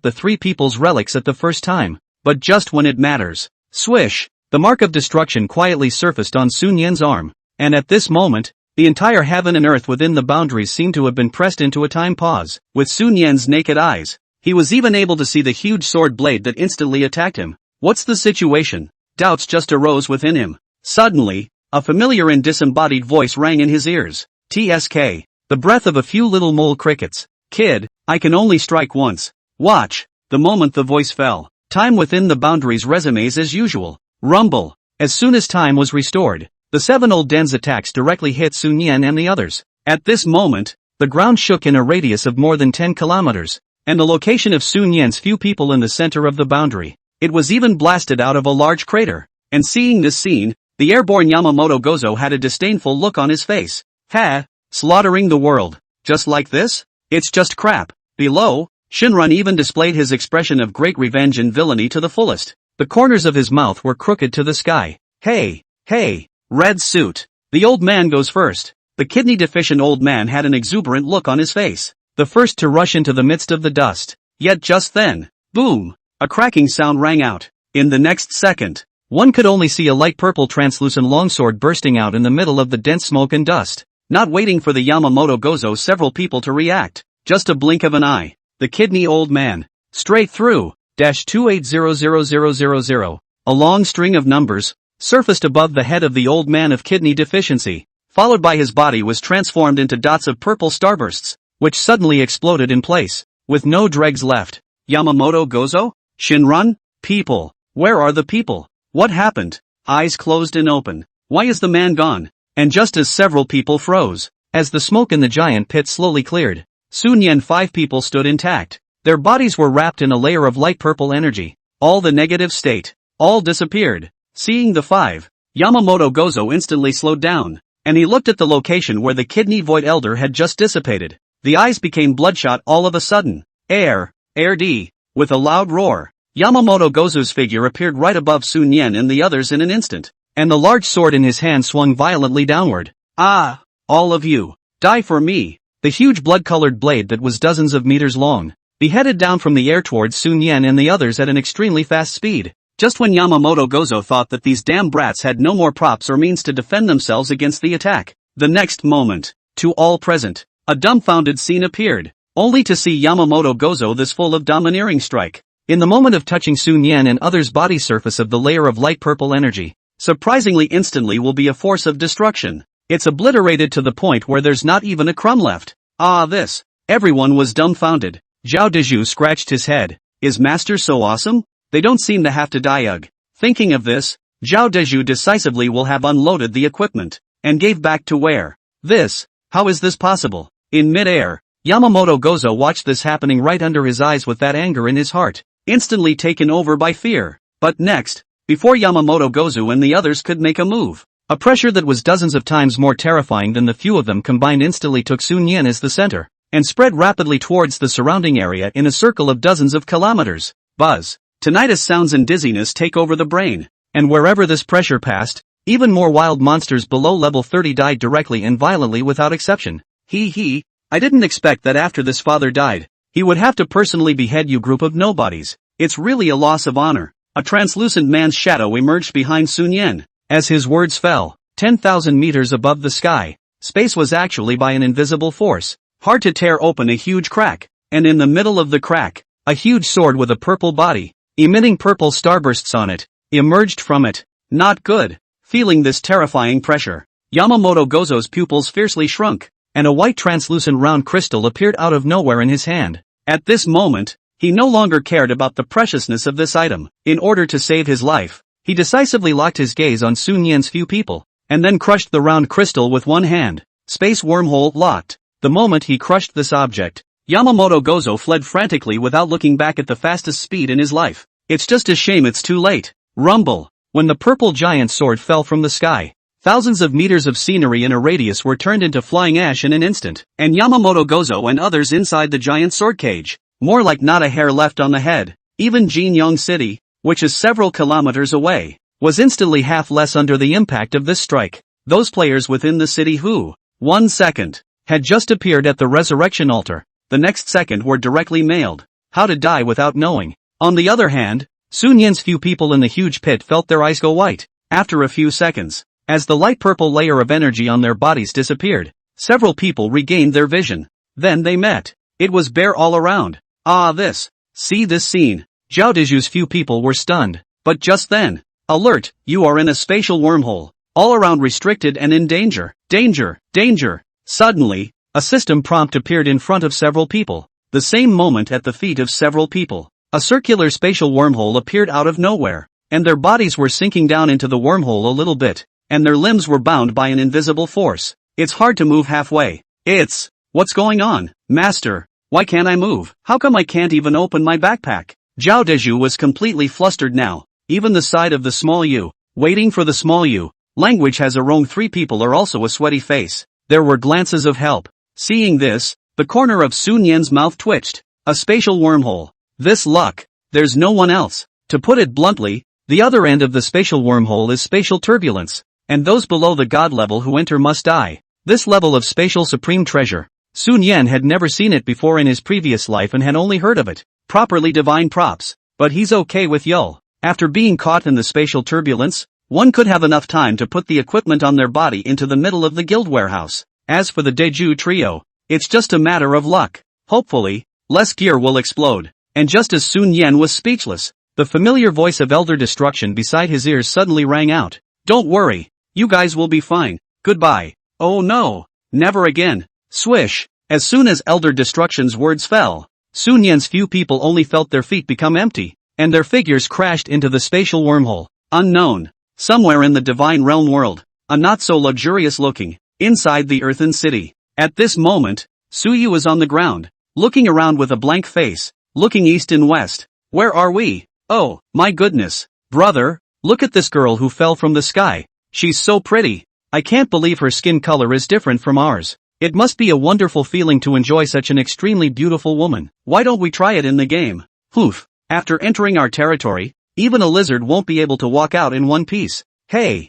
the 3 people's relics at the first time. But just when it matters. Swish! The mark of destruction quietly surfaced on Sun Yan's arm, and at this moment, the entire heaven and earth within the boundaries seemed to have been pressed into a time pause. With Sun Yan's naked eyes, he was even able to see the huge sword blade that instantly attacked him. What's the situation? Doubts just arose within him. Suddenly, a familiar and disembodied voice rang in his ears. TSK. The breath of a few little mole crickets. Kid, I can only strike once. Watch. The moment the voice fell, time within the boundaries resumes as usual. Rumble. As soon as time was restored, the 7 old den's attacks directly hit Sun Yan and the others. At this moment, the ground shook in a radius of more than 10 kilometers. and the location of Sun Yan's few people in the center of the boundary. It was even blasted out of a large crater. And seeing this scene, the airborne Yamamoto Gozo had a disdainful look on his face. Ha! Slaughtering the world. Just like this? It's just crap. Below, Shinran even displayed his expression of great revenge and villainy to the fullest. The corners of his mouth were crooked to the sky. Hey! Hey! Red suit. The old man goes first. The kidney-deficient old man had an exuberant look on his face. The first to rush into the midst of the dust. Yet just then, boom! A cracking sound rang out. In the next second, one could only see a light purple translucent longsword bursting out in the middle of the dense smoke and dust. Not waiting for the Yamamoto Gozo several people to react. Just a blink of an eye. The kidney old man. Straight through. -280000. A long string of numbers surfaced above the head of the old man of kidney deficiency, followed by his body was transformed into dots of purple starbursts, which suddenly exploded in place, with no dregs left. Yamamoto Gozo? Shinran? People. Where are the people? What happened? Eyes closed and open. Why is the man gone? And just as several people froze, as the smoke in the giant pit slowly cleared, Sun Yan 5 people stood intact. Their bodies were wrapped in a layer of light purple energy. All the negative state. All disappeared. Seeing the 5, Yamamoto Gozo instantly slowed down, and he looked at the location where the kidney void elder had just dissipated. The eyes became bloodshot all of a sudden. Air D. With a loud roar, Yamamoto Gozo's figure appeared right above Sun Yan and the others in an instant, and the large sword in his hand swung violently downward. Ah! All of you, die for me! The huge blood-colored blade that was dozens of meters long, beheaded down from the air towards Sun Yan and the others at an extremely fast speed. Just when Yamamoto Gozo thought that these damn brats had no more props or means to defend themselves against the attack, the next moment, to all present, a dumbfounded scene appeared, only to see Yamamoto Gozo this full of domineering strike. In the moment of touching Sun Yan and others' body surface of the layer of light purple energy, surprisingly instantly will be a force of destruction. It's obliterated to the point where there's not even a crumb left. Ah this! Everyone was dumbfounded. Zhao Dezhu scratched his head. Is Master so awesome? They don't seem to have to die. Ugh. Thinking of this, Zhao Dezhu decisively will have unloaded the equipment, and gave back to where? This? How is this possible? In mid-air, Yamamoto Gozo watched this happening right under his eyes with that anger in his heart, instantly taken over by fear. But next, before Yamamoto Gozo and the others could make a move, a pressure that was dozens of times more terrifying than the few of them combined instantly took Sun Yan as the center, and spread rapidly towards the surrounding area in a circle of dozens of kilometers. Buzz. Tinnitus sounds and dizziness take over the brain, and wherever this pressure passed, even more wild monsters below level 30 died directly and violently without exception. I didn't expect that after this father died, he would have to personally behead you group of nobodies. It's really a loss of honor. A translucent man's shadow emerged behind Sun Yan. As his words fell, 10,000 meters above the sky, space was actually by an invisible force, hard to tear open a huge crack, and in the middle of the crack, a huge sword with a purple body, emitting purple starbursts on it, emerged from it. Not good. Feeling this terrifying pressure, Yamamoto Gozo's pupils fiercely shrunk, and a white translucent round crystal appeared out of nowhere in his hand. At this moment, he no longer cared about the preciousness of this item. In order to save his life, he decisively locked his gaze on Sun Yan's few people, and then crushed the round crystal with one hand. Space wormhole locked. The moment he crushed this object, Yamamoto Gozo fled frantically without looking back at the fastest speed in his life. It's just a shame it's too late. Rumble. When the purple giant sword fell from the sky, thousands of meters of scenery in a radius were turned into flying ash in an instant, and Yamamoto Gozo and others inside the giant sword cage, more like not a hair left on the head. Even Jinyang City, which is several kilometers away, was instantly half less under the impact of this strike. Those players within the city who, 1 second, had just appeared at the resurrection altar, the next second were directly mailed. How to die without knowing. On the other hand, Sun Yan's few people in the huge pit felt their eyes go white. After a few seconds, as the light purple layer of energy on their bodies disappeared, several people regained their vision. Then they met. It was bare all around. Ah this. See this scene. Zhao Dezhu's few people were stunned. But just then, alert, you are in a spatial wormhole, all around restricted and in danger. Danger, danger. Suddenly, a system prompt appeared in front of several people. The same moment at the feet of several people, a circular spatial wormhole appeared out of nowhere, and their bodies were sinking down into the wormhole a little bit, and their limbs were bound by an invisible force. It's hard to move halfway. What's going on, Master? Why can't I move? How come I can't even open my backpack? Zhao Deju was completely flustered now. Even the side of the small U. Waiting for the small U. Language has a wrong. 3 people are also a sweaty face. There were glances of help. Seeing this, the corner of Sun Yan's mouth twitched. A spatial wormhole. This luck. There's no one else. To put it bluntly, the other end of the spatial wormhole is spatial turbulence. And those below the god level who enter must die. This level of spatial supreme treasure. Sun Yan had never seen it before in his previous life and had only heard of it. Properly divine props. But he's okay with Yul. After being caught in the spatial turbulence, one could have enough time to put the equipment on their body into the middle of the guild warehouse. As for the Deju trio, it's just a matter of luck. Hopefully, less gear will explode. And just as Sun Yan was speechless, the familiar voice of Elder Destruction beside his ears suddenly rang out. Don't worry. You guys will be fine. Goodbye. Oh no. Never again. Swish. As soon as Elder Destruction's words fell, Sun Yan's few people only felt their feet become empty, and their figures crashed into the spatial wormhole. Unknown. Somewhere in the divine realm world. A not so luxurious looking. Inside the earthen city. At this moment, Suyu was on the ground, looking around with a blank face, looking east and west. Where are we? Oh, my goodness. Brother, look at this girl who fell from the sky. She's so pretty. I can't believe her skin color is different from ours. It must be a wonderful feeling to enjoy such an extremely beautiful woman. Why don't we try it in the game? Poof. After entering our territory, even a lizard won't be able to walk out in one piece. Hey,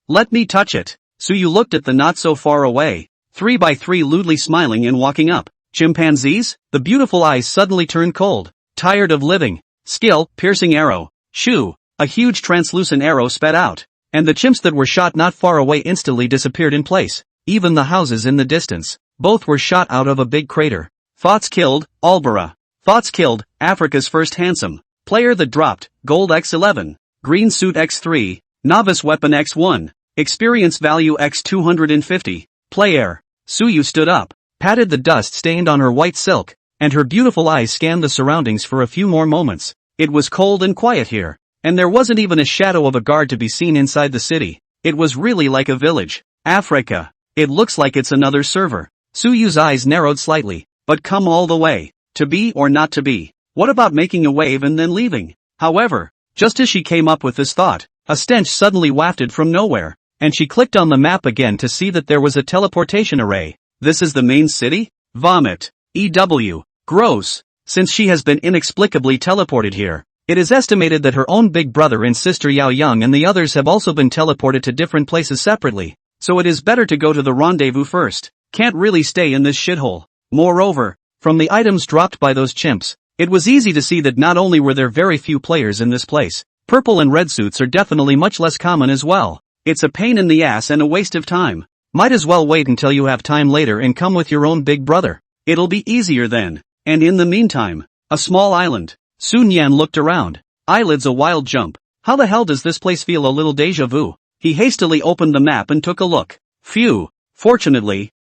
let me touch it. Suyu looked at the not so far away, 3x3 lewdly smiling and walking up. Chimpanzees? The beautiful eyes suddenly turned cold. Tired of living. Skill, piercing arrow. Shoo. A huge translucent arrow sped out. And the chimps that were shot not far away instantly disappeared in place. Even the houses in the distance. Both were shot out of a big crater. Thoughts killed, Albara. Thoughts killed, Africa's first handsome. Player that dropped, gold X11. Green suit X3. Novice weapon X1. Experience value X250. Player. Suyu stood up, patted the dust stained on her white silk, and her beautiful eyes scanned the surroundings for a few more moments. It was cold and quiet here, and there wasn't even a shadow of a guard to be seen inside the city. It was really like a village. Africa. It looks like it's another server. Suyu's eyes narrowed slightly, but come all the way. To be or not to be? What about making a wave and then leaving? However, just as she came up with this thought, a stench suddenly wafted from nowhere, and she clicked on the map again to see that there was a teleportation array. This is the main city? Vomit. EW. Gross. Since she has been inexplicably teleported here, it is estimated that her own big brother and sister Yao Yang and the others have also been teleported to different places separately, so it is better to go to the rendezvous first. Can't really stay in this shithole. Moreover, from the items dropped by those chimps, it was easy to see that not only were there very few players in this place, purple and red suits are definitely much less common as well. It's a pain in the ass and a waste of time. Might as well wait until you have time later and come with your own big brother. It'll be easier then. And in the meantime, a small island. Sun Yan looked around. Eyelids a wild jump. How the hell does this place feel a little deja vu? He hastily opened the map and took a look. Phew. Fortunately,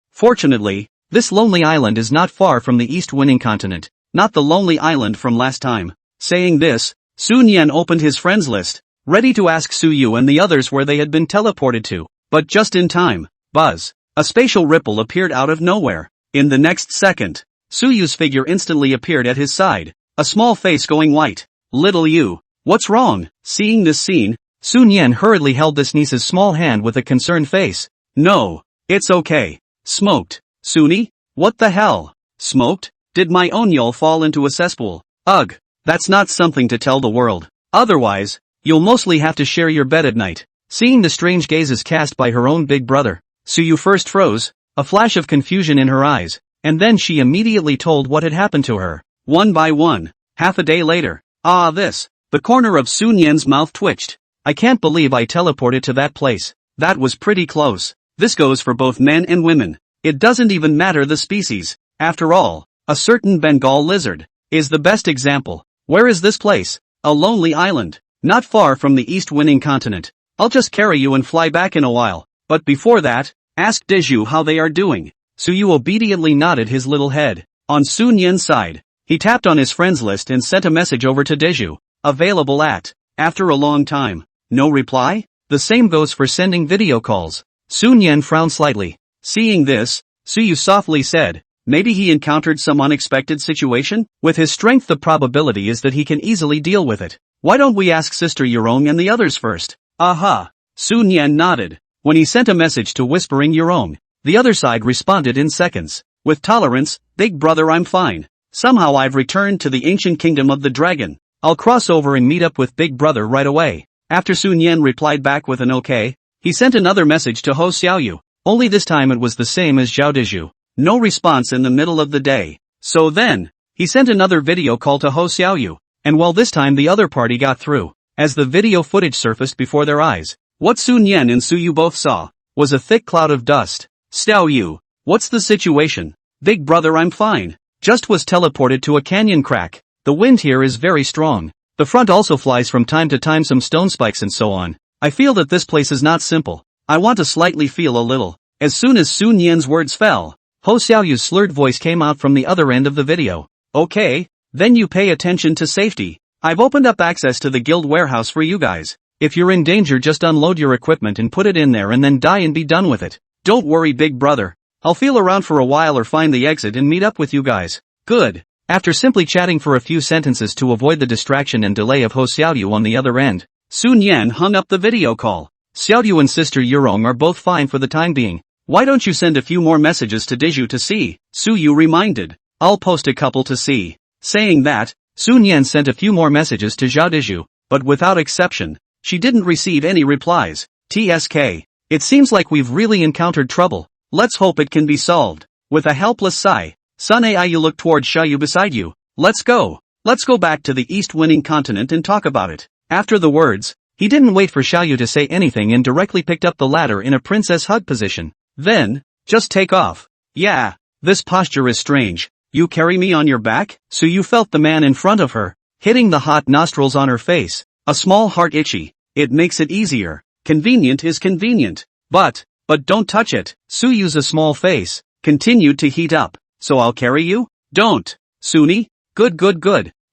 this lonely island is not far from the east winning continent. Not the lonely island from last time. Saying this, Sun Yan opened his friends list, ready to ask Suyu and the others where they had been teleported to. But just in time. Buzz. A spatial ripple appeared out of nowhere. In the next second, Suyu's figure instantly appeared at his side. A small face going white. Little you. What's wrong? Seeing this scene, Sun Yan hurriedly held this niece's small hand with a concerned face. No. It's okay. Smoked. Suni? What the hell? Smoked? Did my own Yul fall into a cesspool? Ugh. That's not something to tell the world. Otherwise, you'll mostly have to share your bed at night. Seeing the strange gazes cast by her own big brother, Suyu first froze, a flash of confusion in her eyes, and then she immediately told what had happened to her. One by one. Half a day later. The corner of Sun Yan's mouth twitched. I can't believe I teleported to that place. That was pretty close. This goes for both men and women. It doesn't even matter the species. After all, a certain Bengal lizard is the best example. Where is this place? A lonely island. Not far from the east winning continent. I'll just carry you and fly back in a while. But before that, ask Deju how they are doing. Suyu obediently nodded his little head. On Sun Yan's side, he tapped on his friends list and sent a message over to Deju. Available at. After a long time. No reply? The same goes for sending video calls. Sun Yan frowned slightly. Seeing this, Suyu softly said, Maybe he encountered some unexpected situation? With his strength, the probability is that he can easily deal with it. Why don't we ask Sister Yurong and the others first? Aha! Sun Yan nodded. When he sent a message to Whispering Yurong, the other side responded in seconds. With tolerance, Big Brother, I'm fine. Somehow I've returned to the ancient kingdom of the dragon. I'll cross over and meet up with Big Brother right away. After Sun Yan replied back with an okay, he sent another message to Ho Xiaoyu. Only this time it was the same as Zhao Dezhu. No response in the middle of the day. So then, he sent another video call to Ho Xiaoyu, and well, this time the other party got through. As the video footage surfaced before their eyes, what Sun Yan and Su Yu both saw was a thick cloud of dust. Xiaoyu, what's the situation? Big Brother, I'm fine. Just was teleported to a canyon crack. The wind here is very strong. The front also flies from time to time some stone spikes and so on. I feel that this place is not simple. I want to slightly feel a little. As soon as Sun Yan's words fell, Ho Xiaoyu's slurred voice came out from the other end of the video. Okay, then you pay attention to safety. I've opened up access to the guild warehouse for you guys. If you're in danger, just unload your equipment and put it in there and then die and be done with it. Don't worry, Big Brother. I'll feel around for a while or find the exit and meet up with you guys. Good. After simply chatting for a few sentences to avoid the distraction and delay of Ho Xiaoyu on the other end, Sun Yan hung up the video call. Xiaoyu and Sister Yurong are both fine for the time being. Why don't you send a few more messages to Dezhu to see? Su Yu reminded. I'll post a couple to see. Saying that, Sun Yan sent a few more messages to Zhao Dezhu, but without exception, she didn't receive any replies. TSK. It seems like we've really encountered trouble. Let's hope it can be solved. With a helpless sigh, Sun Aiyu looked toward Xiaoyu beside you. Let's go. Let's go back to the East Winning Continent and talk about it. After the words, he didn't wait for Xiaoyu to say anything and directly picked up the ladder in a princess hug position. Then, just take off. Yeah, this posture is strange. You carry me on your back? So you felt the man in front of her, hitting the hot nostrils on her face. A small heart itchy. It makes it easier. Convenient is convenient. But don't touch it. Su Yu's a small face continued to heat up. So I'll carry you? Don't. Suni? Good.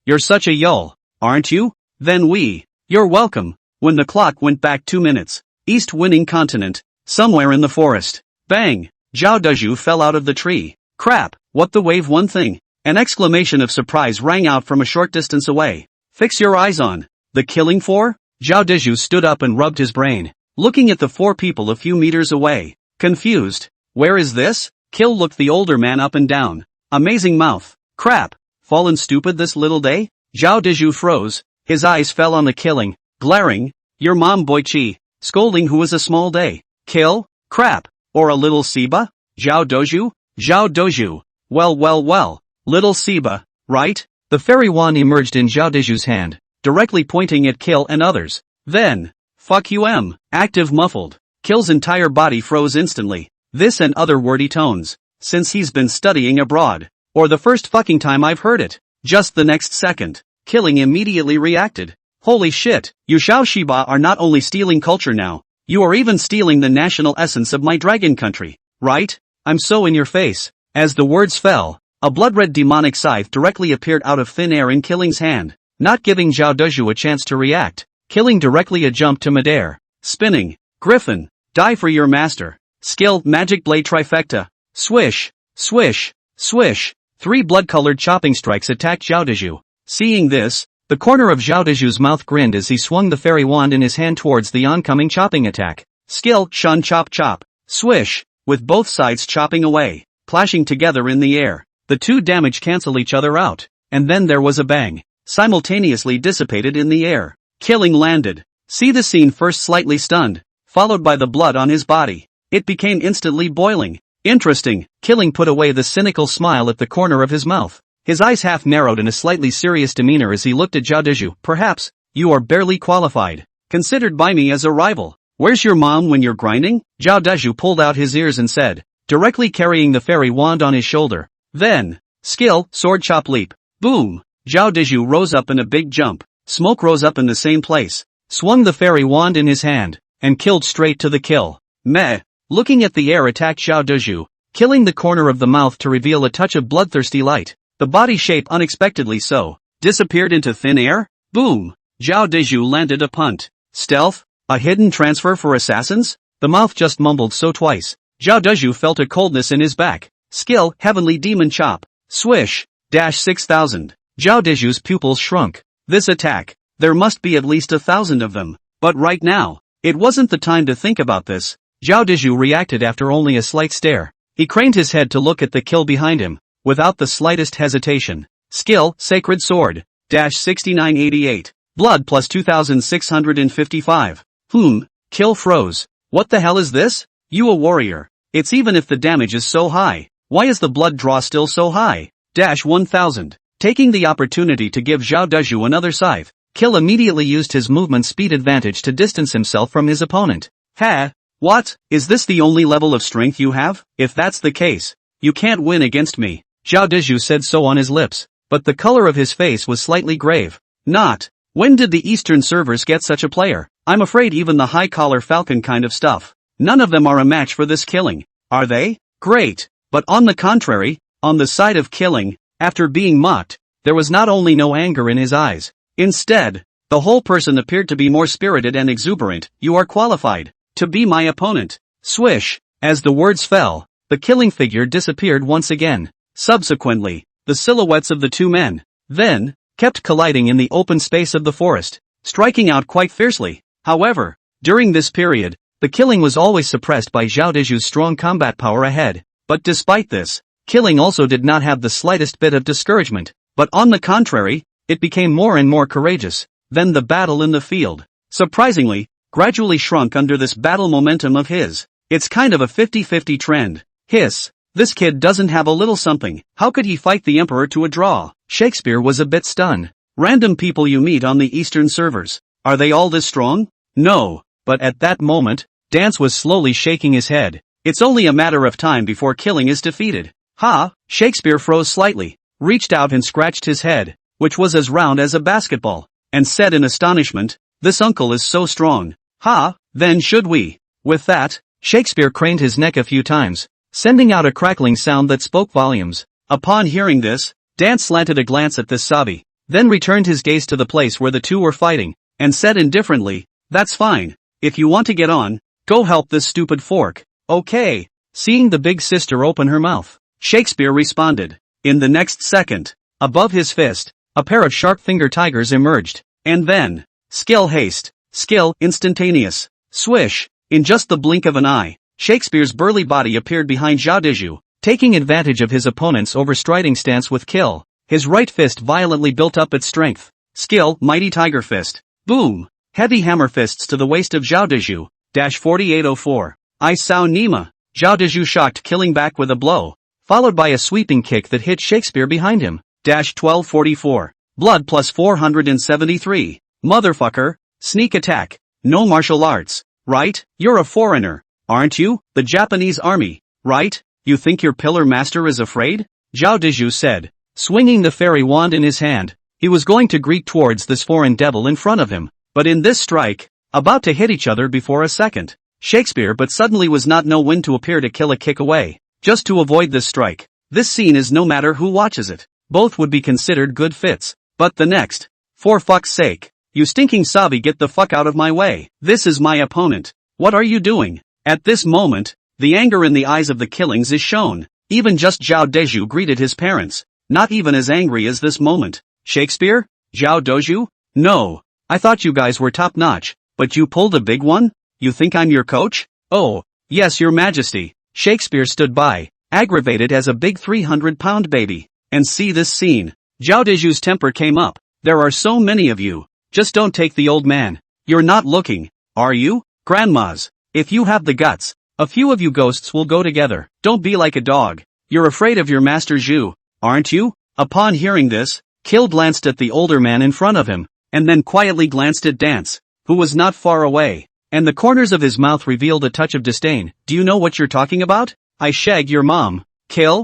You're such a yul, aren't you? Then you're welcome. When the clock went back 2 minutes, East Winning Continent, somewhere in the forest. Bang! Zhao Dezhu fell out of the tree. Crap, what the wave one thing? An exclamation of surprise rang out from a short distance away. Fix your eyes on the killing floor? Zhao Dezhu stood up and rubbed his brain, looking at the 4 people a few meters away. Confused. Where is this? Kill looked the older man up and down. Amazing mouth. Crap. Fallen stupid this little day? Zhao Dezhu froze. His eyes fell on the killing, glaring. Your mom boy chi. Scolding who was a small day. Kill? Crap. Or a little Siba? Zhao Doju? Zhao Doju. Well. Little Siba, right? The fairy wand emerged in Zhao Dezhu's hand, directly pointing at Kill and others. Then, fuck you m. Active muffled. Kill's entire body froze instantly. This and other wordy tones. Since he's been studying abroad. Or the first fucking time I've heard it. Just the next second, Killing immediately reacted. Holy shit, you Xiao Shiba are not only stealing culture now, you are even stealing the national essence of my dragon country, right? I'm so in your face. As the words fell, a blood-red demonic scythe directly appeared out of thin air in Killing's hand, not giving Zhao Dezhu a chance to react. Killing directly a jump to midair. Spinning. Griffin, die for your master. Skilled magic blade trifecta. Swish. 3 blood-colored chopping strikes attacked Zhao Dezhu. Seeing this, the corner of Zhao Dezhu's mouth grinned as he swung the fairy wand in his hand towards the oncoming chopping attack. Skill, shun chop. Swish, with both sides chopping away, clashing together in the air. The 2 damage cancel each other out, and then there was a bang, simultaneously dissipated in the air. Killing landed. See the scene first slightly stunned, followed by the blood on his body. It became instantly boiling. Interesting. Killing put away the cynical smile at the corner of his mouth. His eyes half narrowed in a slightly serious demeanor as he looked at Zhao Dezhu. Perhaps, you are barely qualified, considered by me as a rival. Where's your mom when you're grinding? Zhao Dezhu pulled out his ears and said, directly carrying the fairy wand on his shoulder. Then, skill, sword chop leap. Boom. Zhao Dezhu rose up in a big jump. Smoke rose up in the same place, swung the fairy wand in his hand, and killed straight to the kill. Meh. Looking at the air attacked Zhao Dezhu, killing the corner of the mouth to reveal a touch of bloodthirsty light. The body shape unexpectedly so, disappeared into thin air. Boom. Zhao Dezhu landed a punt. Stealth? A hidden transfer for assassins? The mouth just mumbled so twice. Zhao Dezhu felt a coldness in his back. Skill, Heavenly Demon Chop. Swish. 6,000. Zhao Deju's pupils shrunk. This attack. There must be at least 1,000 of them. But right now, it wasn't the time to think about this. Zhao Deju reacted after only a slight stare. He craned his head to look at the kill behind him, without the slightest hesitation. Skill, Sacred Sword. 6988. Blood plus 2,655. Kill froze. What the hell is this? You a warrior. It's even if the damage is so high. Why is the blood draw still so high? 1,000. Taking the opportunity to give Zhao Deju another scythe, Kill immediately used his movement speed advantage to distance himself from his opponent. What? Is this the only level of strength you have? If that's the case, you can't win against me. Zhao Deju said so on his lips, but the color of his face was slightly grave. Not. When did the Eastern servers get such a player? I'm afraid even the high-collar falcon kind of stuff. None of them are a match for this Killing. Are they? Great. But on the contrary, on the side of Killing, after being mocked, there was not only no anger in his eyes. Instead, the whole person appeared to be more spirited and exuberant. You are qualified to be my opponent. Swish. As the words fell, the Killing figure disappeared once again. Subsequently, the silhouettes of the two men, then, kept colliding in the open space of the forest, striking out quite fiercely. However, during this period, the Killing was always suppressed by Zhao Deju's strong combat power ahead. But despite this, Killing also did not have the slightest bit of discouragement, but on the contrary, it became more and more courageous. Then the battle in the field, surprisingly, gradually shrunk under this battle momentum of his. It's kind of a 50-50 trend. Hiss. This kid doesn't have a little something. How could he fight the Emperor to a draw? Shakespeare was a bit stunned. Random people you meet on the Eastern servers. Are they all this strong? No. But at that moment, Dance was slowly shaking his head. It's only a matter of time before Killing is defeated. Shakespeare froze slightly, reached out and scratched his head, which was as round as a basketball, and said in astonishment, "This uncle is so strong. Then should we?" With that, Shakespeare craned his neck a few times, sending out a crackling sound that spoke volumes. Upon hearing this, Dance slanted a glance at this Sabi, then returned his gaze to the place where the two were fighting, and said indifferently, "That's fine. If you want to get on, go help this stupid fork." Okay. Seeing the big sister open her mouth, Shakespeare responded. In the next second, above his fist, a pair of sharp-finger tigers emerged. And then, skill haste, skill instantaneous, swish. In just the blink of an eye, Shakespeare's burly body appeared behind Zhao Deju, taking advantage of his opponent's overstriding stance with Kill. His right fist violently built up its strength. Skill, mighty tiger fist. Boom. Heavy hammer fists to the waist of Zhao Deju. 4804. I Sao Nima. Zhao Deju shocked Killing back with a blow, followed by a sweeping kick that hit Shakespeare behind him. 1244. Blood plus 473. Motherfucker. Sneak attack. No martial arts, right? You're a foreigner, aren't you? The Japanese army, right? You think your pillar master is afraid? Zhao Deju said, swinging the fairy wand in his hand. He was going to greet towards this foreign devil in front of him, but in this strike, about to hit each other before a second. Shakespeare but suddenly was not know when to appear to kill a kick away, just to avoid this strike. This scene is no matter who watches it, both would be considered good fits. But the next, for fuck's sake, you stinking Sabi, get the fuck out of my way. This is my opponent. What are you doing? At this moment, the anger in the eyes of the Killings is shown. Even just Zhao Deju greeted his parents, not even as angry as this moment. Shakespeare? Zhao Deju? No. I thought you guys were top notch, but you pulled a big one? You think I'm your coach? Oh, yes, your majesty. Shakespeare stood by, aggravated as a big 300-pound baby. And see this scene. Zhao Deju's temper came up. There are so many of you. Just don't take the old man. You're not looking, are you? Grandmas. If you have the guts, a few of you ghosts will go together. Don't be like a dog. You're afraid of your master Zhu, aren't you? Upon hearing this, Kill glanced at the older man in front of him, and then quietly glanced at Dance, who was not far away, and the corners of his mouth revealed a touch of disdain. Do you know what you're talking about? I shag your mom. Kill?